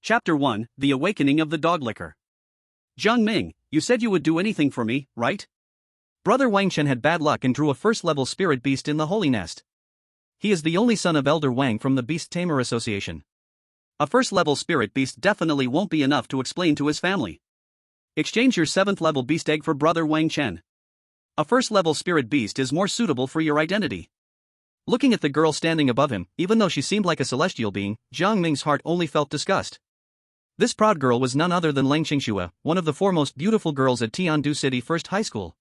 Chapter 1, The Awakening of the Doglicker. Jiang Ming, you said you would do anything for me, right? Brother Wang Chen had bad luck and drew a first-level spirit beast in the Holy Nest. He is the only son of Elder Wang from the Beast Tamer Association. A first-level spirit beast definitely won't be enough to explain to his family. Exchange your 7th-level beast egg for Brother Wang Chen. A first-level spirit beast is more suitable for your identity. Looking at the girl standing above him, even though she seemed like a celestial being, Jiang Ming's heart only felt disgust. This proud girl was none other than Lang Qingxue, one of the 4 most beautiful girls at Tiandu City First High School.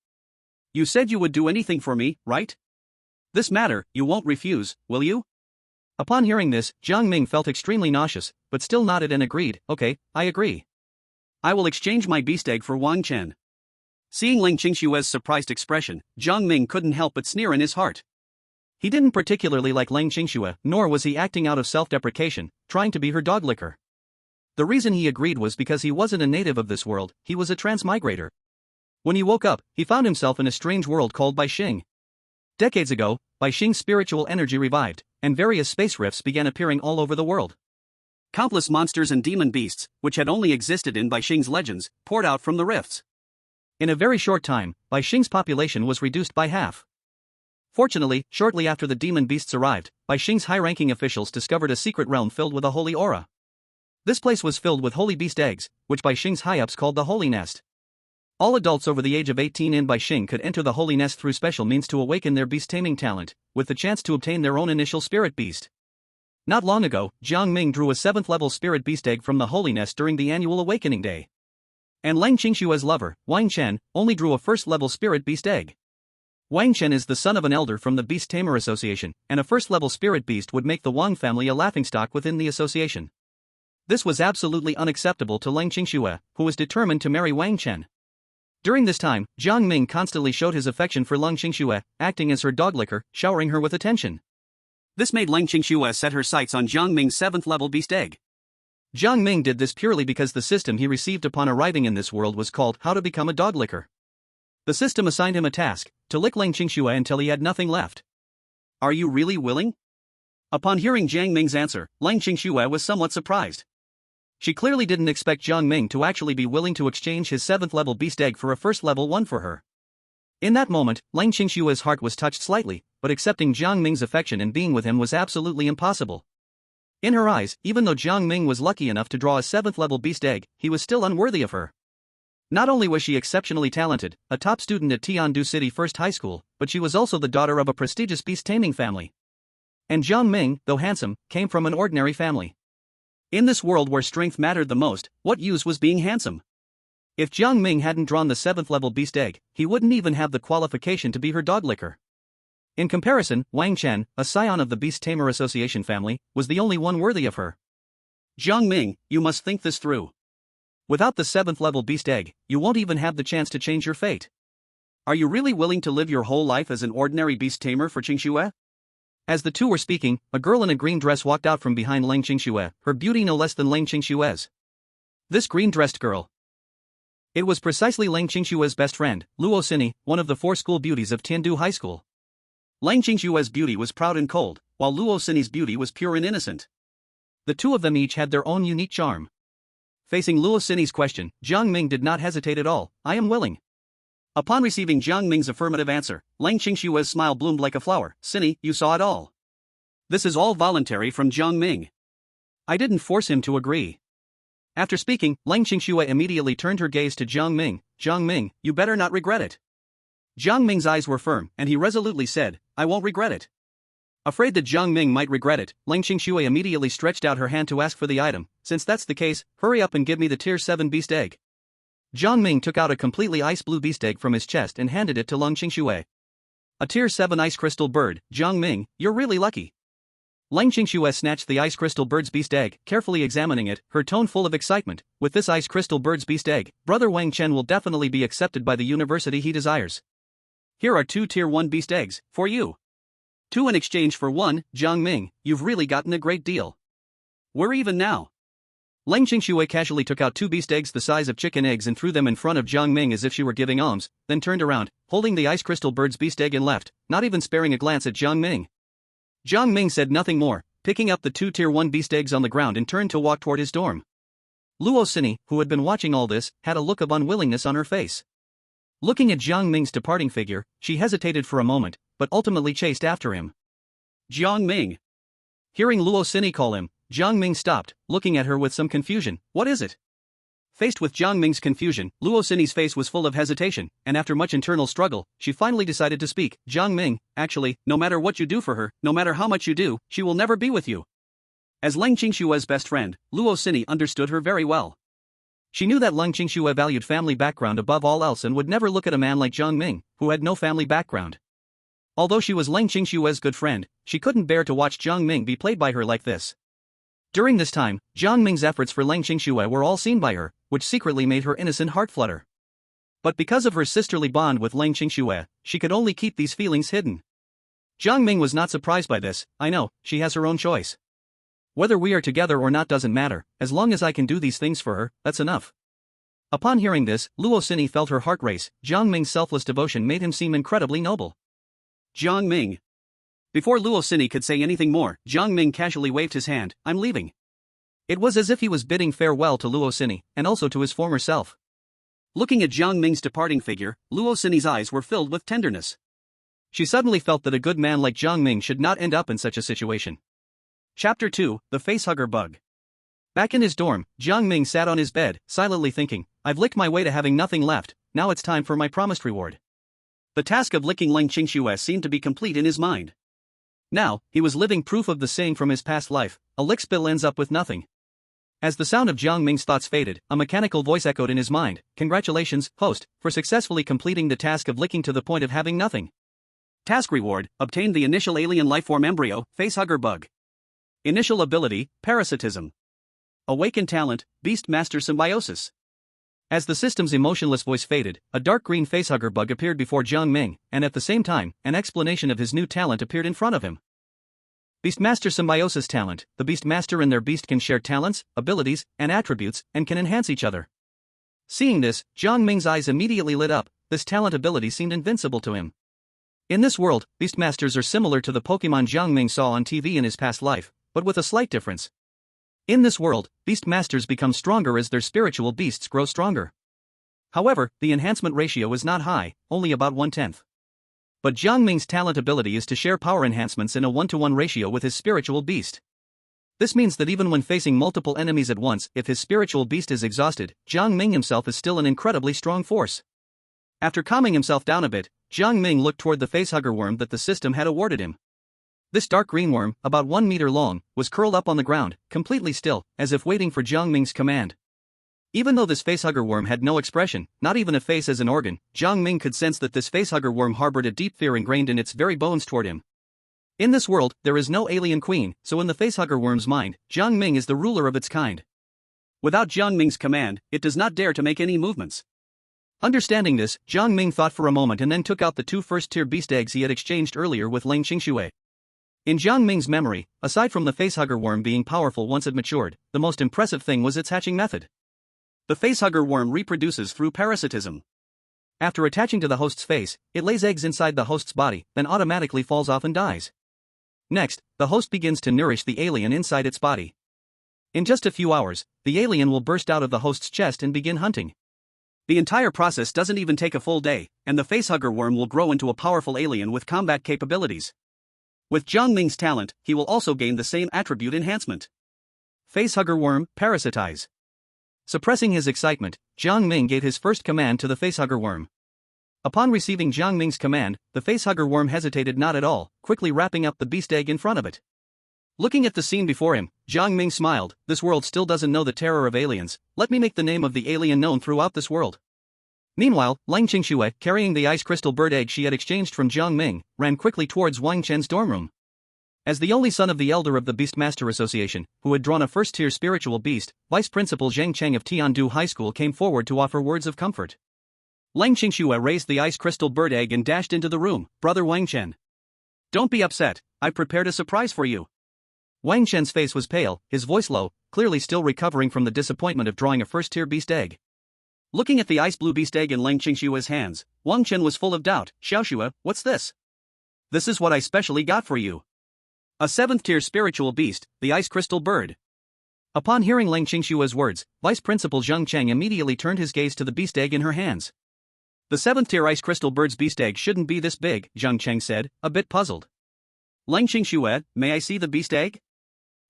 You said you would do anything for me, right? This matter, you won't refuse, will you? Upon hearing this, Jiang Ming felt extremely nauseous, but still nodded and agreed, okay, I agree. I will exchange my beast egg for Wang Chen. Seeing Lang Qingxue's surprised expression, Jiang Ming couldn't help but sneer in his heart. He didn't particularly like Lang Qingxue, nor was he acting out of self-deprecation, trying to be her doglicker. The reason he agreed was because he wasn't a native of this world, he was a transmigrator. When he woke up, he found himself in a strange world called Baixing. Decades ago, Baixing's spiritual energy revived, and various space rifts began appearing all over the world. Countless monsters and demon beasts, which had only existed in Baixing's legends, poured out from the rifts. In a very short time, Baixing's population was reduced by half. Fortunately, shortly after the demon beasts arrived, Baixing's high-ranking officials discovered a secret realm filled with a holy aura. This place was filled with holy beast eggs, which Baixing's high-ups called the Holy Nest. All adults over the age of 18 in Baixing could enter the Holy Nest through special means to awaken their beast-taming talent, with the chance to obtain their own initial spirit beast. Not long ago, Jiang Ming drew a 7th-level spirit beast egg from the Holy Nest during the annual Awakening Day. And Lang Qingxue's lover, Wang Chen, only drew a first-level spirit beast egg. Wang Chen is the son of an elder from the Beast Tamer Association, and a first-level spirit beast would make the Wang family a laughingstock within the association. This was absolutely unacceptable to Lang Qingxue, who was determined to marry Wang Chen. During this time, Jiang Ming constantly showed his affection for Lang Qingxue, acting as her doglicker, showering her with attention. This made Lang Qingxue set her sights on Jiang Ming's 7th-level beast egg. Jiang Ming did this purely because the system he received upon arriving in this world was called How to Become a Doglicker. The system assigned him a task, to lick Lang Qingxue until he had nothing left. Are you really willing? Upon hearing Jiang Ming's answer, Lang Qingxue was somewhat surprised. She clearly didn't expect Jiang Ming to actually be willing to exchange his 7th-level beast egg for a first-level one for her. In that moment, Lang Qingxue's heart was touched slightly, but accepting Jiang Ming's affection and being with him was absolutely impossible. In her eyes, even though Jiang Ming was lucky enough to draw a 7th-level beast egg, he was still unworthy of her. Not only was she exceptionally talented, a top student at Tiandu City First High School, but she was also the daughter of a prestigious beast-taming family. And Jiang Ming, though handsome, came from an ordinary family. In this world where strength mattered the most, what use was being handsome? If Jiang Ming hadn't drawn the 7th-level beast egg, he wouldn't even have the qualification to be her doglicker. In comparison, Wang Chen, a scion of the Beast Tamer Association family, was the only one worthy of her. Jiang Ming, you must think this through. Without the 7th-level beast egg, you won't even have the chance to change your fate. Are you really willing to live your whole life as an ordinary beast tamer for Qingxue? As the two were speaking, a girl in a green dress walked out from behind Lang Qingxue, her beauty no less than Lang Qingxue's. This green-dressed girl. It was precisely Lang Qingxue's best friend, Luo Xini, one of the 4 school beauties of Tiandu High School. Lang Qingxue's beauty was proud and cold, while Luo Xini's beauty was pure and innocent. The two of them each had their own unique charm. Facing Luo Xini's question, Jiang Ming did not hesitate at all. I am willing. Upon receiving Jiang Ming's affirmative answer, Lang Qingxue's smile bloomed like a flower. Xini, you saw it all. This is all voluntary from Jiang Ming. I didn't force him to agree. After speaking, Lang Qingxue immediately turned her gaze to Jiang Ming. Jiang Ming, you better not regret it. Jiang Ming's eyes were firm, and he resolutely said, I won't regret it. Afraid that Jiang Ming might regret it, Lang Qingxue immediately stretched out her hand to ask for the item. Since that's the case, hurry up and give me the Tier 7 beast egg. Jiang Ming took out a completely ice-blue beast egg from his chest and handed it to Lang Qingxue. A Tier 7 ice crystal bird. Jiang Ming, you're really lucky. Lang Qingxue snatched the ice crystal bird's beast egg, carefully examining it, her tone full of excitement. With this ice crystal bird's beast egg, Brother Wang Chen will definitely be accepted by the university he desires. Here are 2 Tier 1 beast eggs, for you. 2 in exchange for 1, Jiang Ming, you've really gotten a great deal. We're even now. Lang Qingxue casually took out 2 beast eggs the size of chicken eggs and threw them in front of Jiang Ming as if she were giving alms, then turned around, holding the ice crystal bird's beast egg and left, not even sparing a glance at Jiang Ming. Jiang Ming said nothing more, picking up the 2 Tier 1 beast eggs on the ground and turned to walk toward his dorm. Luo Cini, who had been watching all this, had a look of unwillingness on her face. Looking at Jiang Ming's departing figure, she hesitated for a moment, but ultimately chased after him. Jiang Ming. Hearing Luo Cini call him, Jiang Ming stopped, looking at her with some confusion. What is it? Faced with Jiang Ming's confusion, Luo Cini's face was full of hesitation, and after much internal struggle, she finally decided to speak. Jiang Ming, actually, no matter what you do for her, no matter how much you do, she will never be with you. As Leng Qingshue's best friend, Luo Cini understood her very well. She knew that Leng Qingxue valued family background above all else and would never look at a man like Jiang Ming, who had no family background. Although she was Leng Qingshue's good friend, she couldn't bear to watch Jiang Ming be played by her like this. During this time, Jiang Ming's efforts for Leng Qingxue were all seen by her, which secretly made her innocent heart flutter. But because of her sisterly bond with Leng Qingxue, she could only keep these feelings hidden. Jiang Ming was not surprised by this. I know, she has her own choice. Whether we are together or not doesn't matter, as long as I can do these things for her, that's enough. Upon hearing this, Luo Cini felt her heart race. Jiang Ming's selfless devotion made him seem incredibly noble. Jiang Ming. Before Luo Cini could say anything more, Jiang Ming casually waved his hand. I'm leaving. It was as if he was bidding farewell to Luo Cini, and also to his former self. Looking at Jiang Ming's departing figure, Luo Cini's eyes were filled with tenderness. She suddenly felt that a good man like Jiang Ming should not end up in such a situation. Chapter 2, The Facehugger Bug. Back in his dorm, Jiang Ming sat on his bed, silently thinking, I've licked my way to having nothing left, now it's time for my promised reward. The task of licking Leng Qingxue seemed to be complete in his mind. Now, he was living proof of the saying from his past life, a lick spill ends up with nothing. As the sound of Jiang Ming's thoughts faded, a mechanical voice echoed in his mind, Congratulations, host, for successfully completing the task of licking to the point of having nothing. Task reward, obtained the initial alien lifeform embryo, Facehugger Bug. Initial ability, Parasitism. Awakened talent, Beast Master Symbiosis. As the system's emotionless voice faded, a dark green facehugger bug appeared before Jiang Ming, and at the same time, an explanation of his new talent appeared in front of him. Beastmaster Symbiosis Talent. The Beastmaster and their beast can share talents, abilities, and attributes, and can enhance each other. Seeing this, Jiang Ming's eyes immediately lit up. This talent ability seemed invincible to him. In this world, Beastmasters are similar to the Pokemon Jiang Ming saw on TV in his past life, but with a slight difference. In this world, Beastmasters become stronger as their spiritual beasts grow stronger. However, the enhancement ratio is not high, only about 1/10. But Jiang Ming's talent ability is to share power enhancements in a 1-to-1 ratio with his spiritual beast. This means that even when facing multiple enemies at once, if his spiritual beast is exhausted, Jiang Ming himself is still an incredibly strong force. After calming himself down a bit, Jiang Ming looked toward the facehugger worm that the system had awarded him. This dark green worm, about 1 meter long, was curled up on the ground, completely still, as if waiting for Jiang Ming's command. Even though this facehugger worm had no expression, not even a face as an organ, Jiang Ming could sense that this facehugger worm harbored a deep fear ingrained in its very bones toward him. In this world, there is no alien queen, so in the facehugger worm's mind, Jiang Ming is the ruler of its kind. Without Jiang Ming's command, it does not dare to make any movements. Understanding this, Jiang Ming thought for a moment and then took out the 2 first-tier beast eggs he had exchanged earlier with Leng Qingxue. In Jiang Ming's memory, aside from the facehugger worm being powerful once it matured, the most impressive thing was its hatching method. The facehugger worm reproduces through parasitism. After attaching to the host's face, it lays eggs inside the host's body, then automatically falls off and dies. Next, the host begins to nourish the alien inside its body. In just a few hours, the alien will burst out of the host's chest and begin hunting. The entire process doesn't even take a full day, and the facehugger worm will grow into a powerful alien with combat capabilities. With Jiang Ming's talent, he will also gain the same attribute enhancement. Facehugger worm, parasitize. Suppressing his excitement, Jiang Ming gave his first command to the facehugger worm. Upon receiving Jiang Ming's command, the facehugger worm hesitated not at all, quickly wrapping up the beast egg in front of it. Looking at the scene before him, Jiang Ming smiled. This world still doesn't know the terror of aliens, let me make the name of the alien known throughout this world. Meanwhile, Leng Qingxue, carrying the ice crystal bird egg she had exchanged from Jiang Ming, ran quickly towards Wang Chen's dorm room. As the only son of the elder of the Beastmaster Association, who had drawn a first-tier spiritual beast, Vice Principal Zhang Cheng of Tiandu High School came forward to offer words of comfort. Leng Qingxue raised the ice crystal bird egg and dashed into the room. Brother Wang Chen. Don't be upset, I prepared a surprise for you. Wang Chen's face was pale, his voice low, clearly still recovering from the disappointment of drawing a first-tier beast egg. Looking at the ice blue beast egg in Leng Qingshue's hands, Wang Chen was full of doubt. Xiaoxue, what's this? This is what I specially got for you. A 7th-tier spiritual beast, the ice crystal bird. Upon hearing Lang Qingshua's words, Vice Principal Zheng Cheng immediately turned his gaze to the beast egg in her hands. The 7th tier ice crystal bird's beast egg shouldn't be this big, Zheng Cheng said, a bit puzzled. Lang Qingxue, may I see the beast egg?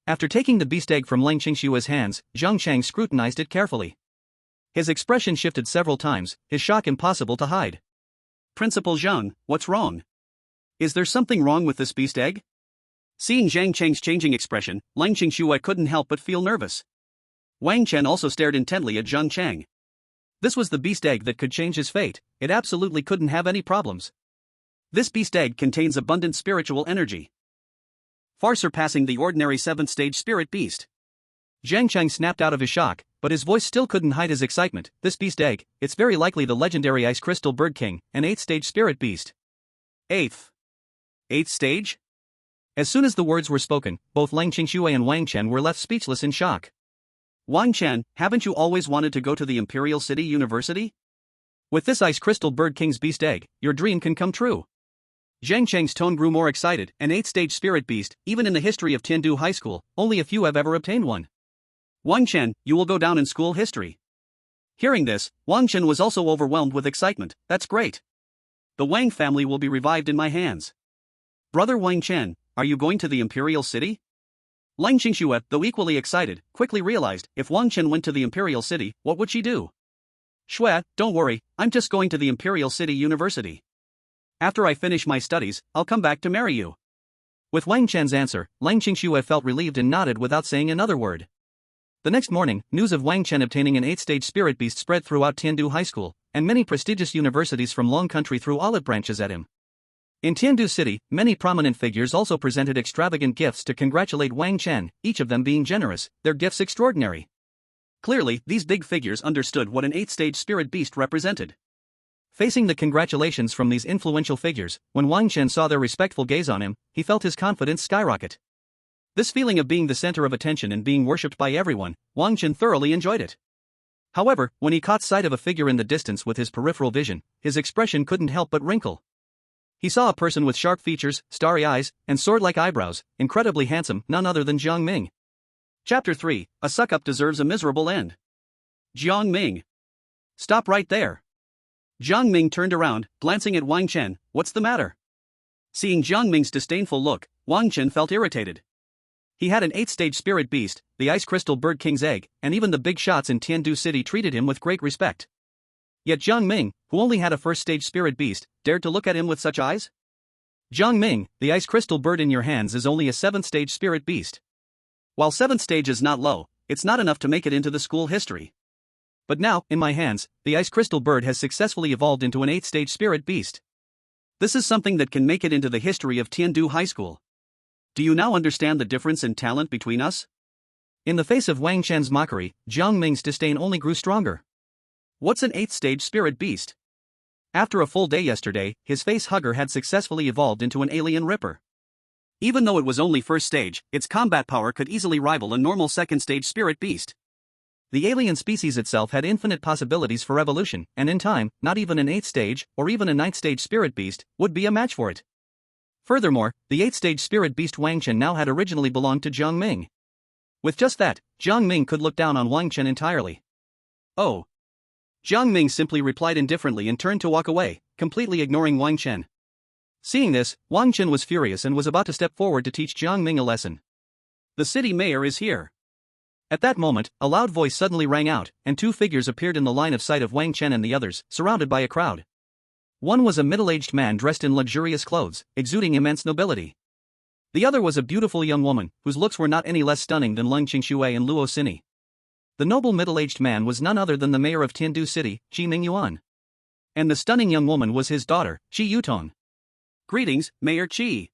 After taking the beast egg from Lang Qingshua's hands, Zheng Cheng scrutinized it carefully. His expression shifted several times, his shock impossible to hide. Principal Zheng, what's wrong? Is there something wrong with this beast egg? Seeing Zhang Cheng's changing expression, Lang Qingxue couldn't help but feel nervous. Wang Chen also stared intently at Zheng Cheng. This was the beast egg that could change his fate, it absolutely couldn't have any problems. This beast egg contains abundant spiritual energy, far surpassing the ordinary 7th stage spirit beast. Zhang Cheng snapped out of his shock, but his voice still couldn't hide his excitement. This beast egg, it's very likely the legendary Ice Crystal Bird King, an 8th stage spirit beast. 8th stage? As soon as the words were spoken, both Lang Qingxue and Wang Chen were left speechless in shock. Wang Chen, haven't you always wanted to go to the Imperial City University? With this Ice Crystal Bird King's beast egg, your dream can come true. Zhang Cheng's tone grew more excited. An 8th stage spirit beast, even in the history of Tiandu High School, only a few have ever obtained one. Wang Chen, you will go down in school history. Hearing this, Wang Chen was also overwhelmed with excitement. That's great. The Wang family will be revived in my hands. Brother Wang Chen, are you going to the Imperial City? Lang Qingxue, though equally excited, quickly realized, if Wang Chen went to the Imperial City, what would she do? Xue, don't worry, I'm just going to the Imperial City University. After I finish my studies, I'll come back to marry you. With Wang Chen's answer, Lang Qingxue felt relieved and nodded without saying another word. The next morning, news of Wang Chen obtaining an 8th stage spirit beast spread throughout Tiandu High School, and many prestigious universities from Long Country threw olive branches at him. In Tiandu City, many prominent figures also presented extravagant gifts to congratulate Wang Chen, each of them being generous, their gifts extraordinary. Clearly, these big figures understood what an 8th stage spirit beast represented. Facing the congratulations from these influential figures, when Wang Chen saw their respectful gaze on him, he felt his confidence skyrocket. This feeling of being the center of attention and being worshipped by everyone, Wang Chen thoroughly enjoyed it. However, when he caught sight of a figure in the distance with his peripheral vision, his expression couldn't help but wrinkle. He saw a person with sharp features, starry eyes, and sword-like eyebrows, incredibly handsome, none other than Jiang Ming. Chapter 3, A Suck-Up Deserves a Miserable End. Jiang Ming. Stop right there. Jiang Ming turned around, glancing at Wang Chen. What's the matter? Seeing Jiang Ming's disdainful look, Wang Chen felt irritated. He had an 8th stage spirit beast, the Ice Crystal Bird King's egg, and even the big shots in Tiandu City treated him with great respect. Yet Jiang Ming, who only had a 1st stage spirit beast, dared to look at him with such eyes? Jiang Ming, the Ice Crystal Bird in your hands is only a 7th stage spirit beast. While 7th stage is not low, it's not enough to make it into the school history. But now, in my hands, the Ice Crystal Bird has successfully evolved into an 8th stage spirit beast. This is something that can make it into the history of Tiandu High School. Do you now understand the difference in talent between us? In the face of Wang Chen's mockery, Jiang Ming's disdain only grew stronger. What's an 8th stage spirit beast? After a full day yesterday, his face hugger had successfully evolved into an alien ripper. Even though it was only 1st stage, its combat power could easily rival a normal 2nd stage spirit beast. The alien species itself had infinite possibilities for evolution, and in time, not even an 8th stage, or even a 9th stage spirit beast, would be a match for it. Furthermore, the 8th stage spirit beast Wang Chen now had originally belonged to Jiang Ming. With just that, Jiang Ming could look down on Wang Chen entirely. Oh. Jiang Ming simply replied indifferently and turned to walk away, completely ignoring Wang Chen. Seeing this, Wang Chen was furious and was about to step forward to teach Jiang Ming a lesson. The city mayor is here. At that moment, a loud voice suddenly rang out, and 2 figures appeared in the line of sight of Wang Chen and the others, surrounded by a crowd. One was a middle-aged man dressed in luxurious clothes, exuding immense nobility. The other was a beautiful young woman, whose looks were not any less stunning than Lang Qingxue and Luo Xini. The noble middle-aged man was none other than the mayor of Tiandu City, Qi Mingyuan. And the stunning young woman was his daughter, Qi Yutong. Greetings, Mayor Qi.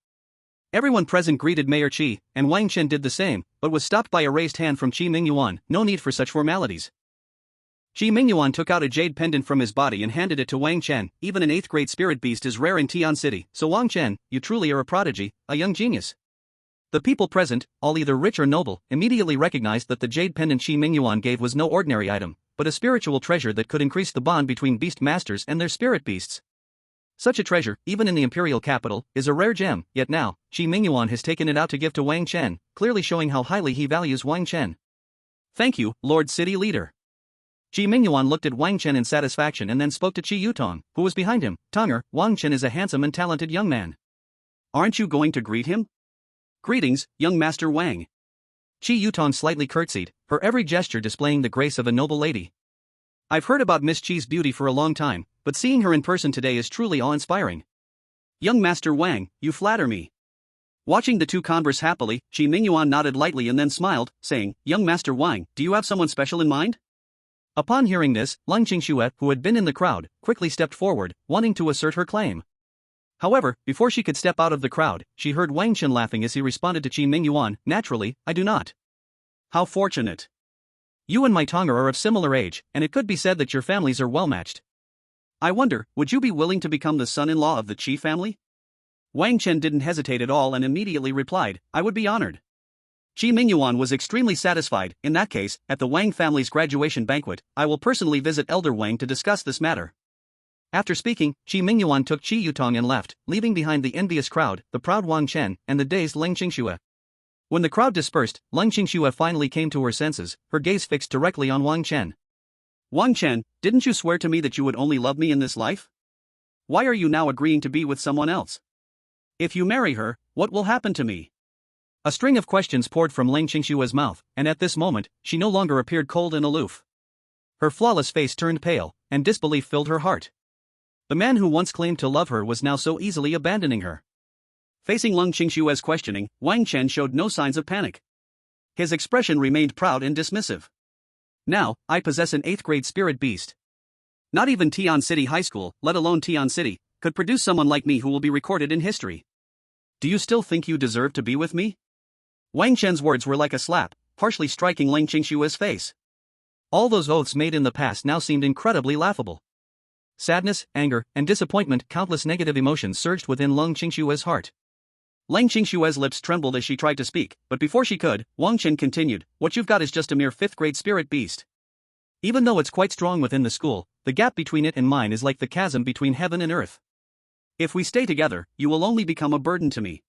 Everyone present greeted Mayor Qi, and Wang Chen did the same, but was stopped by a raised hand from Qi Mingyuan. No need for such formalities. Qi Mingyuan took out a jade pendant from his body and handed it to Wang Chen. Even an 8th grade spirit beast is rare in Tian City, so Wang Chen, you truly are a prodigy, a young genius. The people present, all either rich or noble, immediately recognized that the jade pendant Qi Mingyuan gave was no ordinary item, but a spiritual treasure that could increase the bond between beast masters and their spirit beasts. Such a treasure, even in the imperial capital, is a rare gem, yet now, Qi Mingyuan has taken it out to give to Wang Chen, clearly showing how highly he values Wang Chen. Thank you, Lord City Leader. Ji Mingyuan looked at Wang Chen in satisfaction and then spoke to Qi Yutong, who was behind him. Tamer, Wang Chen is a handsome and talented young man. Aren't you going to greet him? Greetings, young Master Wang. Qi Yutong slightly curtsied, her every gesture displaying the grace of a noble lady. I've heard about Miss Qi's beauty for a long time, but seeing her in person today is truly awe-inspiring. Young Master Wang, you flatter me. Watching the two converse happily, Ji Mingyuan nodded lightly and then smiled, saying, Young Master Wang, do you have someone special in mind? Upon hearing this, Lang Qingxue, who had been in the crowd, quickly stepped forward, wanting to assert her claim. However, before she could step out of the crowd, she heard Wang Chen laughing as he responded to Ji Mingyuan, naturally, I do not. How fortunate. You and my Tanger are of similar age, and it could be said that your families are well matched. I wonder, would you be willing to become the son-in-law of the Qi family? Wang Chen didn't hesitate at all and immediately replied, I would be honored. Ji Mingyuan was extremely satisfied. In that case, at the Wang family's graduation banquet, I will personally visit Elder Wang to discuss this matter. After speaking, Ji Mingyuan took Qi Yutong and left, leaving behind the envious crowd, the proud Wang Chen, and the dazed Lang Qingxue. When the crowd dispersed, Lang Qingxue finally came to her senses, her gaze fixed directly on Wang Chen. Wang Chen, didn't you swear to me that you would only love me in this life? Why are you now agreeing to be with someone else? If you marry her, what will happen to me? A string of questions poured from Lang Qingxue's mouth, and at this moment, she no longer appeared cold and aloof. Her flawless face turned pale, and disbelief filled her heart. The man who once claimed to love her was now so easily abandoning her. Facing Lang Qingxue's questioning, Wang Chen showed no signs of panic. His expression remained proud and dismissive. Now, I possess an 8th grade spirit beast. Not even Tian City High School, let alone Tian City, could produce someone like me who will be recorded in history. Do you still think you deserve to be with me? Wang Chen's words were like a slap, harshly striking Lang Qingxue's face. All those oaths made in the past now seemed incredibly laughable. Sadness, anger, and disappointment, countless negative emotions surged within Lang Qingxue's heart. Lang Qingxue's lips trembled as she tried to speak, but before she could, Wang Chen continued, what you've got is just a mere 5th grade spirit beast. Even though it's quite strong within the school, the gap between it and mine is like the chasm between heaven and earth. If we stay together, you will only become a burden to me.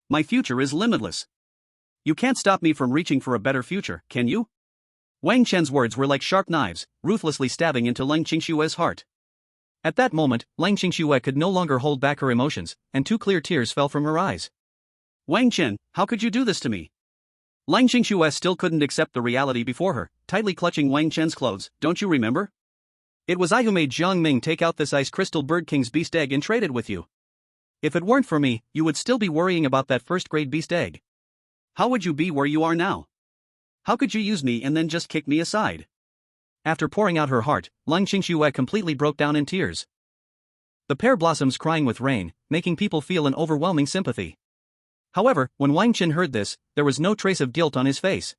My future is limitless. You can't stop me from reaching for a better future, can you? Wang Chen's words were like sharp knives, ruthlessly stabbing into Lang Qingxue's heart. At that moment, Lang Qingxue could no longer hold back her emotions, and 2 clear tears fell from her eyes. Wang Chen, how could you do this to me? Lang Qingxue still couldn't accept the reality before her, tightly clutching Wang Chen's clothes, don't you remember? It was I who made Jiang Ming take out this Ice Crystal Bird King's beast egg and trade it with you. If it weren't for me, you would still be worrying about that 1st grade beast egg. How would you be where you are now? How could you use me and then just kick me aside? After pouring out her heart, Lang Qingxue completely broke down in tears. The pear blossoms crying with rain, making people feel an overwhelming sympathy. However, when Wang Chen heard this, there was no trace of guilt on his face.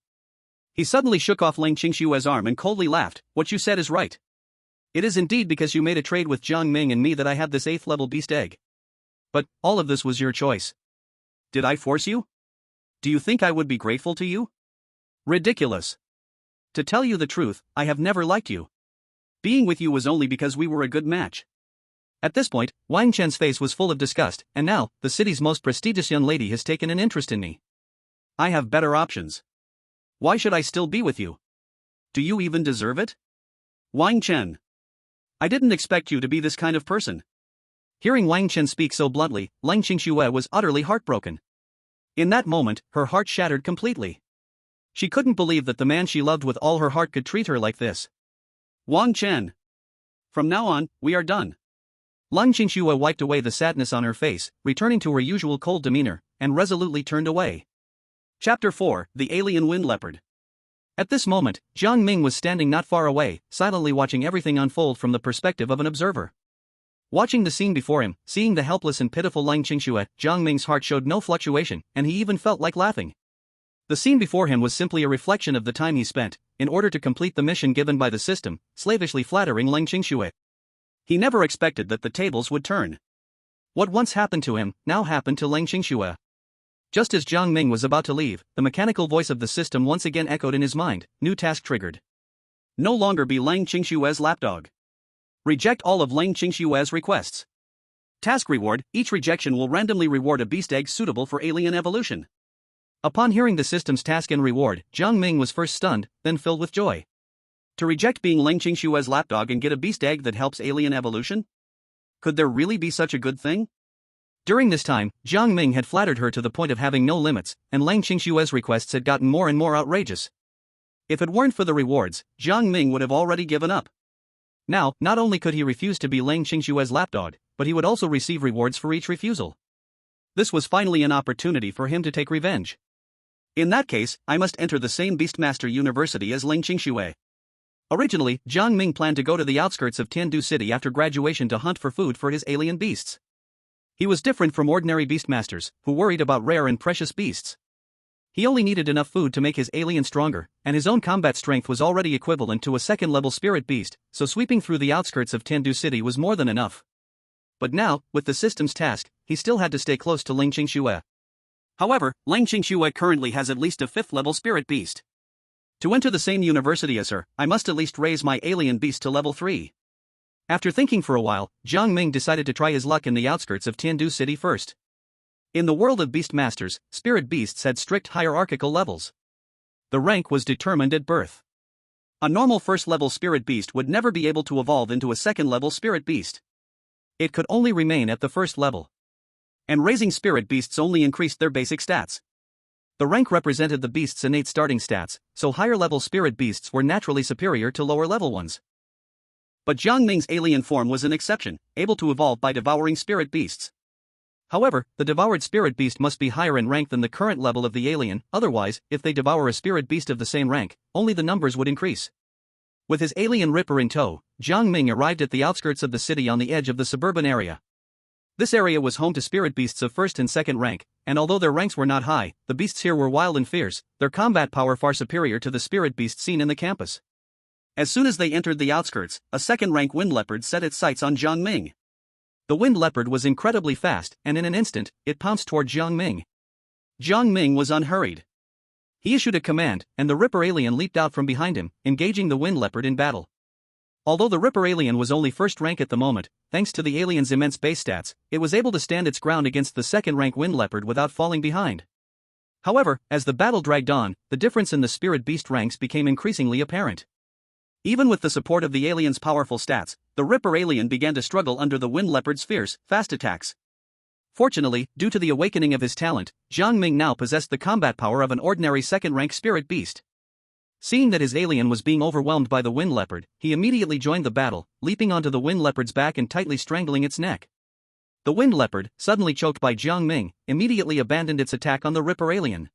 He suddenly shook off Lang Qingxue's arm and coldly laughed, what you said is right. It is indeed because you made a trade with Jiang Ming and me that I have this 8th level beast egg. But, all of this was your choice. Did I force you? Do you think I would be grateful to you? Ridiculous. To tell you the truth, I have never liked you. Being with you was only because we were a good match. At this point, Wang Chen's face was full of disgust, and now, the city's most prestigious young lady has taken an interest in me. I have better options. Why should I still be with you? Do you even deserve it? Wang Chen. I didn't expect you to be this kind of person. Hearing Wang Chen speak so bluntly, Lang Qingxue was utterly heartbroken. In that moment, her heart shattered completely. She couldn't believe that the man she loved with all her heart could treat her like this. Wang Chen. From now on, we are done. Lang Qingxue wiped away the sadness on her face, returning to her usual cold demeanor, and resolutely turned away. Chapter 4, The Alien Wind Leopard. At this moment, Jiang Ming was standing not far away, silently watching everything unfold from the perspective of an observer. Watching the scene before him, seeing the helpless and pitiful Lang Qingxue, Jiang Ming's heart showed no fluctuation, and he even felt like laughing. The scene before him was simply a reflection of the time he spent, in order to complete the mission given by the system, slavishly flattering Lang Qingxue. He never expected that the tables would turn. What once happened to him, now happened to Lang Qingxue. Just as Jiang Ming was about to leave, the mechanical voice of the system once again echoed in his mind, new task triggered. No longer be Lang Qingxue's lapdog. Reject all of Lang Qingxue's requests. Task reward, each rejection will randomly reward a beast egg suitable for alien evolution. Upon hearing the system's task and reward, Jiang Ming was first stunned, then filled with joy. To reject being Leng Qingshue's lapdog and get a beast egg that helps alien evolution? Could there really be such a good thing? During this time, Jiang Ming had flattered her to the point of having no limits, and Leng Qingshue's requests had gotten more and more outrageous. If it weren't for the rewards, Jiang Ming would have already given up. Now, not only could he refuse to be Leng Qingshue's lapdog, but he would also receive rewards for each refusal. This was finally an opportunity for him to take revenge. In that case, I must enter the same Beastmaster University as Leng Qingxue. Originally, Jiang Ming planned to go to the outskirts of Tiandu City after graduation to hunt for food for his alien beasts. He was different from ordinary beastmasters, who worried about rare and precious beasts. He only needed enough food to make his alien stronger, and his own combat strength was already equivalent to a second-level spirit beast, so sweeping through the outskirts of Tiandu City was more than enough. But now, with the system's task, he still had to stay close to Leng Qingxue. However, Leng Qingxue currently has at least a 5th-level spirit beast. To enter the same university as her, I must at least raise my alien beast to level 3. After thinking for a while, Jiang Ming decided to try his luck in the outskirts of Tiandu City first. In the world of Beastmasters, spirit beasts had strict hierarchical levels. The rank was determined at birth. A normal first-level spirit beast would never be able to evolve into a second-level spirit beast. It could only remain at the first level. And raising spirit beasts only increased their basic stats. The rank represented the beast's innate starting stats, so higher-level spirit beasts were naturally superior to lower-level ones. But Jiang Ming's alien form was an exception, able to evolve by devouring spirit beasts. However, the devoured spirit beast must be higher in rank than the current level of the alien, otherwise, if they devour a spirit beast of the same rank, only the numbers would increase. With his alien Ripper in tow, Jiang Ming arrived at the outskirts of the city on the edge of the suburban area. This area was home to spirit beasts of first and second rank, and although their ranks were not high, the beasts here were wild and fierce, their combat power far superior to the spirit beasts seen in the campus. As soon as they entered the outskirts, a second-rank wind leopard set its sights on Jiang Ming. The wind leopard was incredibly fast, and in an instant, it pounced toward Jiang Ming. Jiang Ming was unhurried. He issued a command, and the Ripper alien leaped out from behind him, engaging the wind leopard in battle. Although the Ripper alien was only first rank at the moment, thanks to the alien's immense base stats, it was able to stand its ground against the second-rank wind leopard without falling behind. However, as the battle dragged on, the difference in the spirit beast ranks became increasingly apparent. Even with the support of the alien's powerful stats, the Ripper alien began to struggle under the wind leopard's fierce, fast attacks. Fortunately, due to the awakening of his talent, Jiang Ming now possessed the combat power of an ordinary second-rank spirit beast. Seeing that his alien was being overwhelmed by the wind leopard, he immediately joined the battle, leaping onto the wind leopard's back and tightly strangling its neck. The wind leopard, suddenly choked by Jiang Ming, immediately abandoned its attack on the Ripper alien.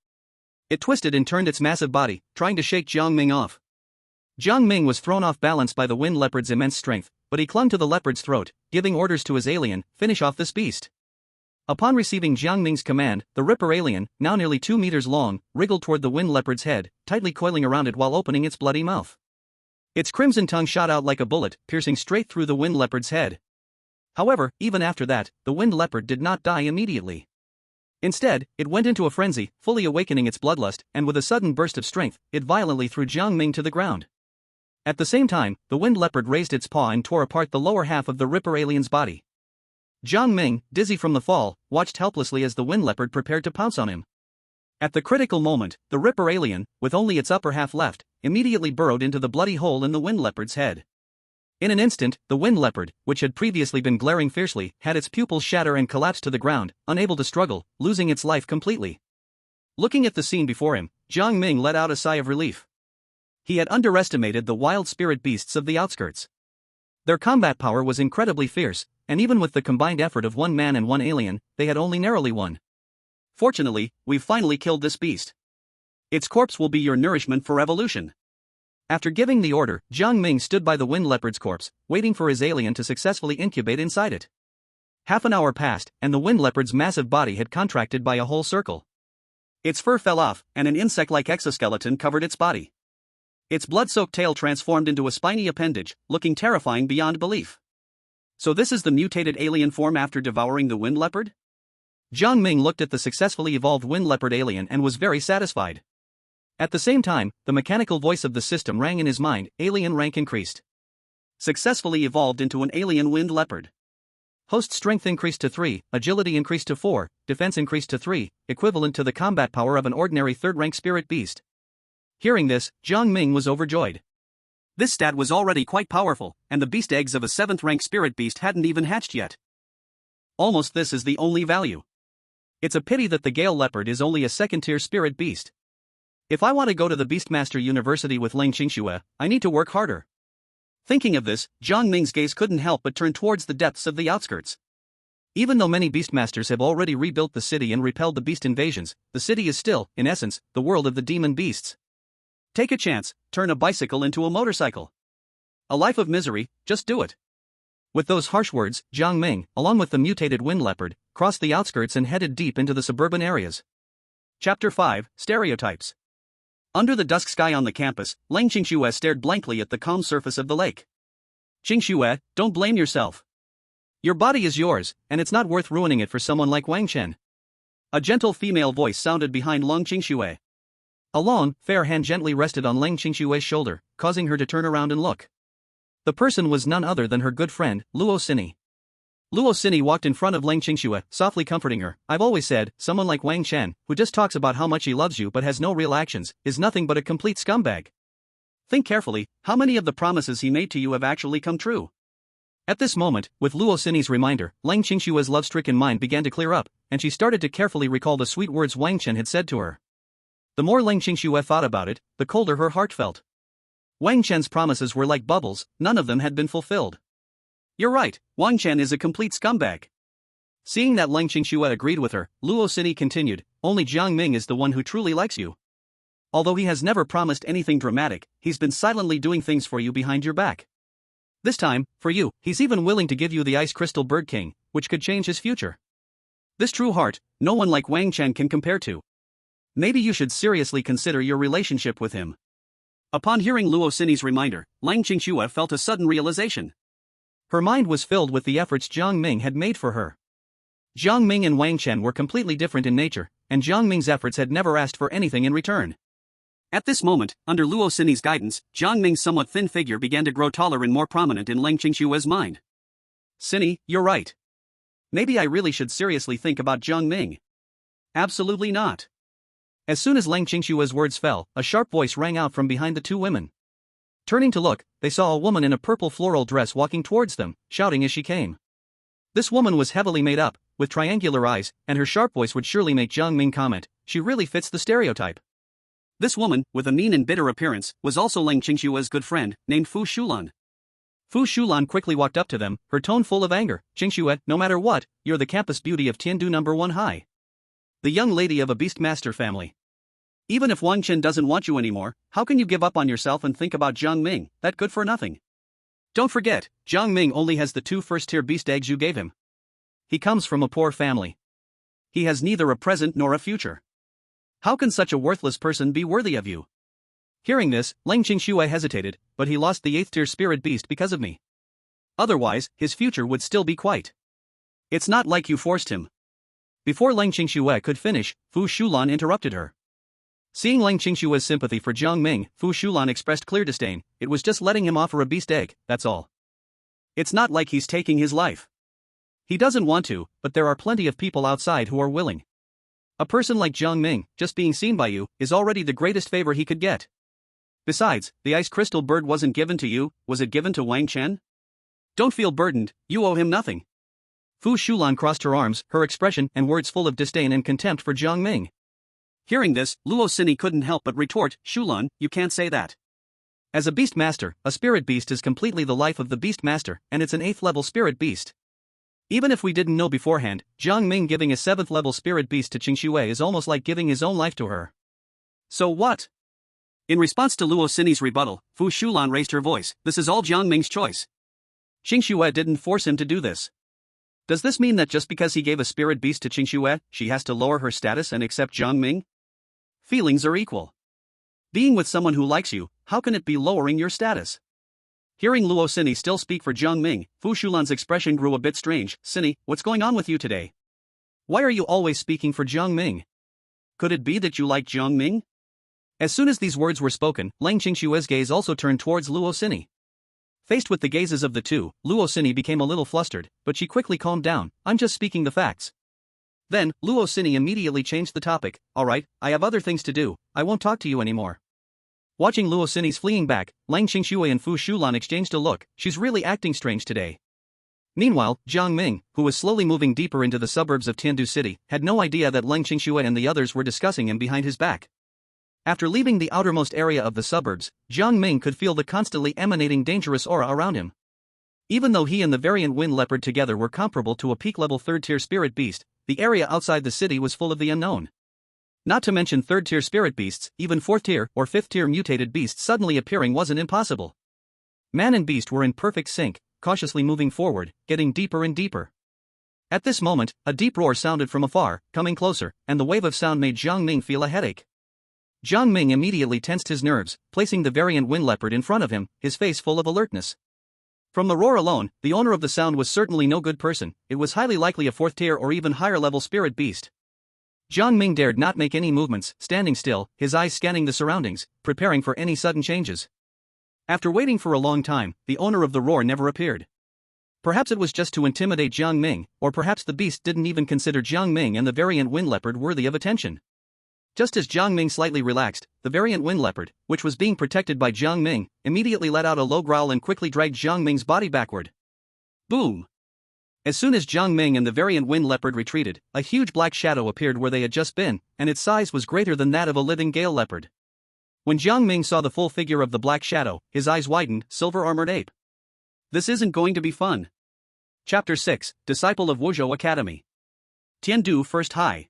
It twisted and turned its massive body, trying to shake Jiang Ming off. Jiang Ming was thrown off balance by the wind leopard's immense strength, but he clung to the leopard's throat, giving orders to his alien, "Finish off this beast." Upon receiving Jiang Ming's command, the Ripper alien, now nearly 2 meters long, wriggled toward the wind leopard's head, tightly coiling around it while opening its bloody mouth. Its crimson tongue shot out like a bullet, piercing straight through the wind leopard's head. However, even after that, the wind leopard did not die immediately. Instead, it went into a frenzy, fully awakening its bloodlust, and with a sudden burst of strength, it violently threw Jiang Ming to the ground. At the same time, the wind leopard raised its paw and tore apart the lower half of the Ripper alien's body. Jiang Ming, dizzy from the fall, watched helplessly as the wind leopard prepared to pounce on him. At the critical moment, the Ripper alien, with only its upper half left, immediately burrowed into the bloody hole in the wind leopard's head. In an instant, the wind leopard, which had previously been glaring fiercely, had its pupils shatter and collapsed to the ground, unable to struggle, losing its life completely. Looking at the scene before him, Jiang Ming let out a sigh of relief. He had underestimated the wild spirit beasts of the outskirts. Their combat power was incredibly fierce, and even with the combined effort of one man and one alien, they had only narrowly won. Fortunately, we've finally killed this beast. Its corpse will be your nourishment for evolution. After giving the order, Jiang Ming stood by the wind leopard's corpse, waiting for his alien to successfully incubate inside it. Half an hour passed, and the wind leopard's massive body had contracted by a whole circle. Its fur fell off, and an insect-like exoskeleton covered its body. Its blood-soaked tail transformed into a spiny appendage, looking terrifying beyond belief. So this is the mutated alien form after devouring the wind leopard? Jiang Ming looked at the successfully evolved wind leopard alien and was very satisfied. At the same time, the mechanical voice of the system rang in his mind, alien rank increased. Successfully evolved into an alien wind leopard. Host strength increased to 3, agility increased to 4, defense increased to 3, equivalent to the combat power of an ordinary third-rank spirit beast. Hearing this, Jiang Ming was overjoyed. This stat was already quite powerful, and the beast eggs of a 7th-rank spirit beast hadn't even hatched yet. Almost this is the only value. It's a pity that the Gale Leopard is only a 2nd-tier spirit beast. If I want to go to the Beastmaster University with Lang Qingxue, I need to work harder. Thinking of this, Jiang Ming's gaze couldn't help but turn towards the depths of the outskirts. Even though many Beastmasters have already rebuilt the city and repelled the beast invasions, the city is still, in essence, the world of the demon beasts. Take a chance, turn a bicycle into a motorcycle. A life of misery, just do it. With those harsh words, Jiang Ming, along with the mutated wind leopard, crossed the outskirts and headed deep into the suburban areas. Chapter 5, Stereotypes. Under the dusk sky on the campus, Lang Qingxue stared blankly at the calm surface of the lake. Qingxue, don't blame yourself. Your body is yours, and it's not worth ruining it for someone like Wang Chen. A gentle female voice sounded behind Lang Qingxue. A long, fair hand gently rested on Lang Qingxue's shoulder, causing her to turn around and look. The person was none other than her good friend, Luo Xini. Luo Xini walked in front of Lang Qingxue, softly comforting her. I've always said, someone like Wang Chen, who just talks about how much he loves you but has no real actions, is nothing but a complete scumbag. Think carefully, how many of the promises he made to you have actually come true? At this moment, with Luo Xini's reminder, Lang Qingxue's love-stricken mind began to clear up, and she started to carefully recall the sweet words Wang Chen had said to her. The more Lang Qingxue thought about it, the colder her heart felt. Wang Chen's promises were like bubbles, none of them had been fulfilled. You're right, Wang Chen is a complete scumbag. Seeing that Lang Qingxue agreed with her, Luo Xini continued, only Jiang Ming is the one who truly likes you. Although he has never promised anything dramatic, he's been silently doing things for you behind your back. This time, for you, he's even willing to give you the Ice Crystal Bird King, which could change his future. This true heart, no one like Wang Chen can compare to. Maybe you should seriously consider your relationship with him. Upon hearing Luo Xini's reminder, Lang Qingxue felt a sudden realization. Her mind was filled with the efforts Jiang Ming had made for her. Jiang Ming and Wang Chen were completely different in nature, and Jiang Ming's efforts had never asked for anything in return. At this moment, under Luo Xini's guidance, Jiang Ming's somewhat thin figure began to grow taller and more prominent in Lang Qingxue's mind. Xini, you're right. Maybe I really should seriously think about Jiang Ming. Absolutely not. As soon as Lang Qingxue's words fell, a sharp voice rang out from behind the two women. Turning to look, they saw a woman in a purple floral dress walking towards them, shouting as she came. This woman was heavily made up, with triangular eyes, and her sharp voice would surely make Jiang Ming comment, she really fits the stereotype. This woman, with a mean and bitter appearance, was also Lang Qingxue's good friend, named Fu Shulan. Fu Shulan quickly walked up to them, her tone full of anger. Qingxue, no matter what, you're the campus beauty of Tiandu No. 1 High. The young lady of a Beastmaster family. Even if Wang Chen doesn't want you anymore, how can you give up on yourself and think about Jiang Ming, that good for nothing? Don't forget, Jiang Ming only has the 2 first-tier beast eggs you gave him. He comes from a poor family. He has neither a present nor a future. How can such a worthless person be worthy of you? Hearing this, Lang Qingxue hesitated, but he lost the 8th-tier spirit beast because of me. Otherwise, his future would still be quite. It's not like you forced him. Before Lang Qingxue could finish, Fu Shulan interrupted her. Seeing Lang Qingxue's sympathy for Jiang Ming, Fu Shulan expressed clear disdain. It was just letting him offer a beast egg, that's all. It's not like he's taking his life. He doesn't want to, but there are plenty of people outside who are willing. A person like Jiang Ming, just being seen by you, is already the greatest favor he could get. Besides, the ice crystal bird wasn't given to you, was it given to Wang Chen? Don't feel burdened, you owe him nothing. Fu Shulan crossed her arms, her expression and words full of disdain and contempt for Jiang Ming. Hearing this, Luo Xini couldn't help but retort, Shulan, you can't say that. As a beast master, a spirit beast is completely the life of the beast master, and it's an 8th level spirit beast. Even if we didn't know beforehand, Jiang Ming giving a 7th level spirit beast to Qingxue is almost like giving his own life to her. So what? In response to Luo Xini's rebuttal, Fu Shulan raised her voice, this is all Jiang Ming's choice. Qingxue didn't force him to do this. Does this mean that just because he gave a spirit beast to Qingxue, she has to lower her status and accept Jiang Ming? Feelings are equal. Being with someone who likes you, how can it be lowering your status? Hearing Luo Xini still speak for Jiang Ming, Fu Shulan's expression grew a bit strange. Xini, what's going on with you today? Why are you always speaking for Jiang Ming? Could it be that you like Jiang Ming? As soon as these words were spoken, Lang Qingxue's gaze also turned towards Luo Xini. Faced with the gazes of the two, Luo Cini became a little flustered, but she quickly calmed down. I'm just speaking the facts. Then, Luo Cini immediately changed the topic. Alright, I have other things to do, I won't talk to you anymore. Watching Luo Cini's fleeing back, Lang Qingxue and Fu Shulan exchanged a look. She's really acting strange today. Meanwhile, Jiang Ming, who was slowly moving deeper into the suburbs of Tiandu City, had no idea that Lang Qingxue and the others were discussing him behind his back. After leaving the outermost area of the suburbs, Jiang Ming could feel the constantly emanating dangerous aura around him. Even though he and the variant wind leopard together were comparable to a peak-level third-tier spirit beast, the area outside the city was full of the unknown. Not to mention third-tier spirit beasts, even fourth-tier or fifth-tier mutated beasts suddenly appearing wasn't impossible. Man and beast were in perfect sync, cautiously moving forward, getting deeper and deeper. At this moment, a deep roar sounded from afar, coming closer, and the wave of sound made Jiang Ming feel a headache. Jiang Ming immediately tensed his nerves, placing the variant wind leopard in front of him, his face full of alertness. From the roar alone, the owner of the sound was certainly no good person. It was highly likely a fourth-tier or even higher-level spirit beast. Jiang Ming dared not make any movements, standing still, his eyes scanning the surroundings, preparing for any sudden changes. After waiting for a long time, the owner of the roar never appeared. Perhaps it was just to intimidate Jiang Ming, or perhaps the beast didn't even consider Jiang Ming and the variant wind leopard worthy of attention. Just as Jiang Ming slightly relaxed, the variant wind leopard, which was being protected by Jiang Ming, immediately let out a low growl and quickly dragged Jiang Ming's body backward. Boom! As soon as Jiang Ming and the variant wind leopard retreated, a huge black shadow appeared where they had just been, and its size was greater than that of a living gale leopard. When Jiang Ming saw the full figure of the black shadow, his eyes widened. Silver-armored ape. This isn't going to be fun. Chapter 6, Disciple of Wuzhou Academy. Tiandu First High.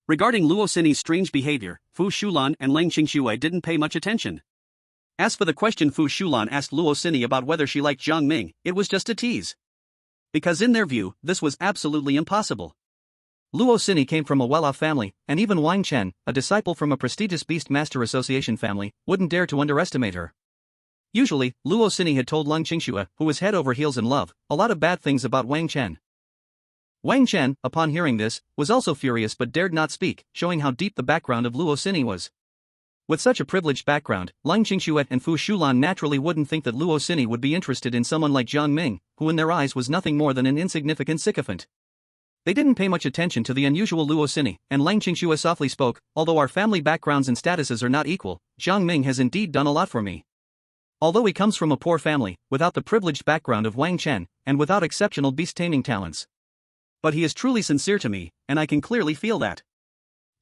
Regarding Luo Cini's strange behavior, Fu Shulan and Lang Qingxue didn't pay much attention. As for the question Fu Shulan asked Luo Cini about whether she liked Jiang Ming, it was just a tease. Because in their view, this was absolutely impossible. Luo Cini came from a well-off family, and even Wang Chen, a disciple from a prestigious Beast Master Association family, wouldn't dare to underestimate her. Usually, Luo Cini had told Lang Qingxue, who was head over heels in love, a lot of bad things about Wang Chen. Wang Chen, upon hearing this, was also furious but dared not speak, showing how deep the background of Luo Cini was. With such a privileged background, Lang Qingxue and Fu Shulan naturally wouldn't think that Luo Cini would be interested in someone like Jiang Ming, who in their eyes was nothing more than an insignificant sycophant. They didn't pay much attention to the unusual Luo Cini, and Lang Qingxue softly spoke, although our family backgrounds and statuses are not equal, Jiang Ming has indeed done a lot for me. Although he comes from a poor family, without the privileged background of Wang Chen, and without exceptional beast-taming talents. But he is truly sincere to me, and I can clearly feel that.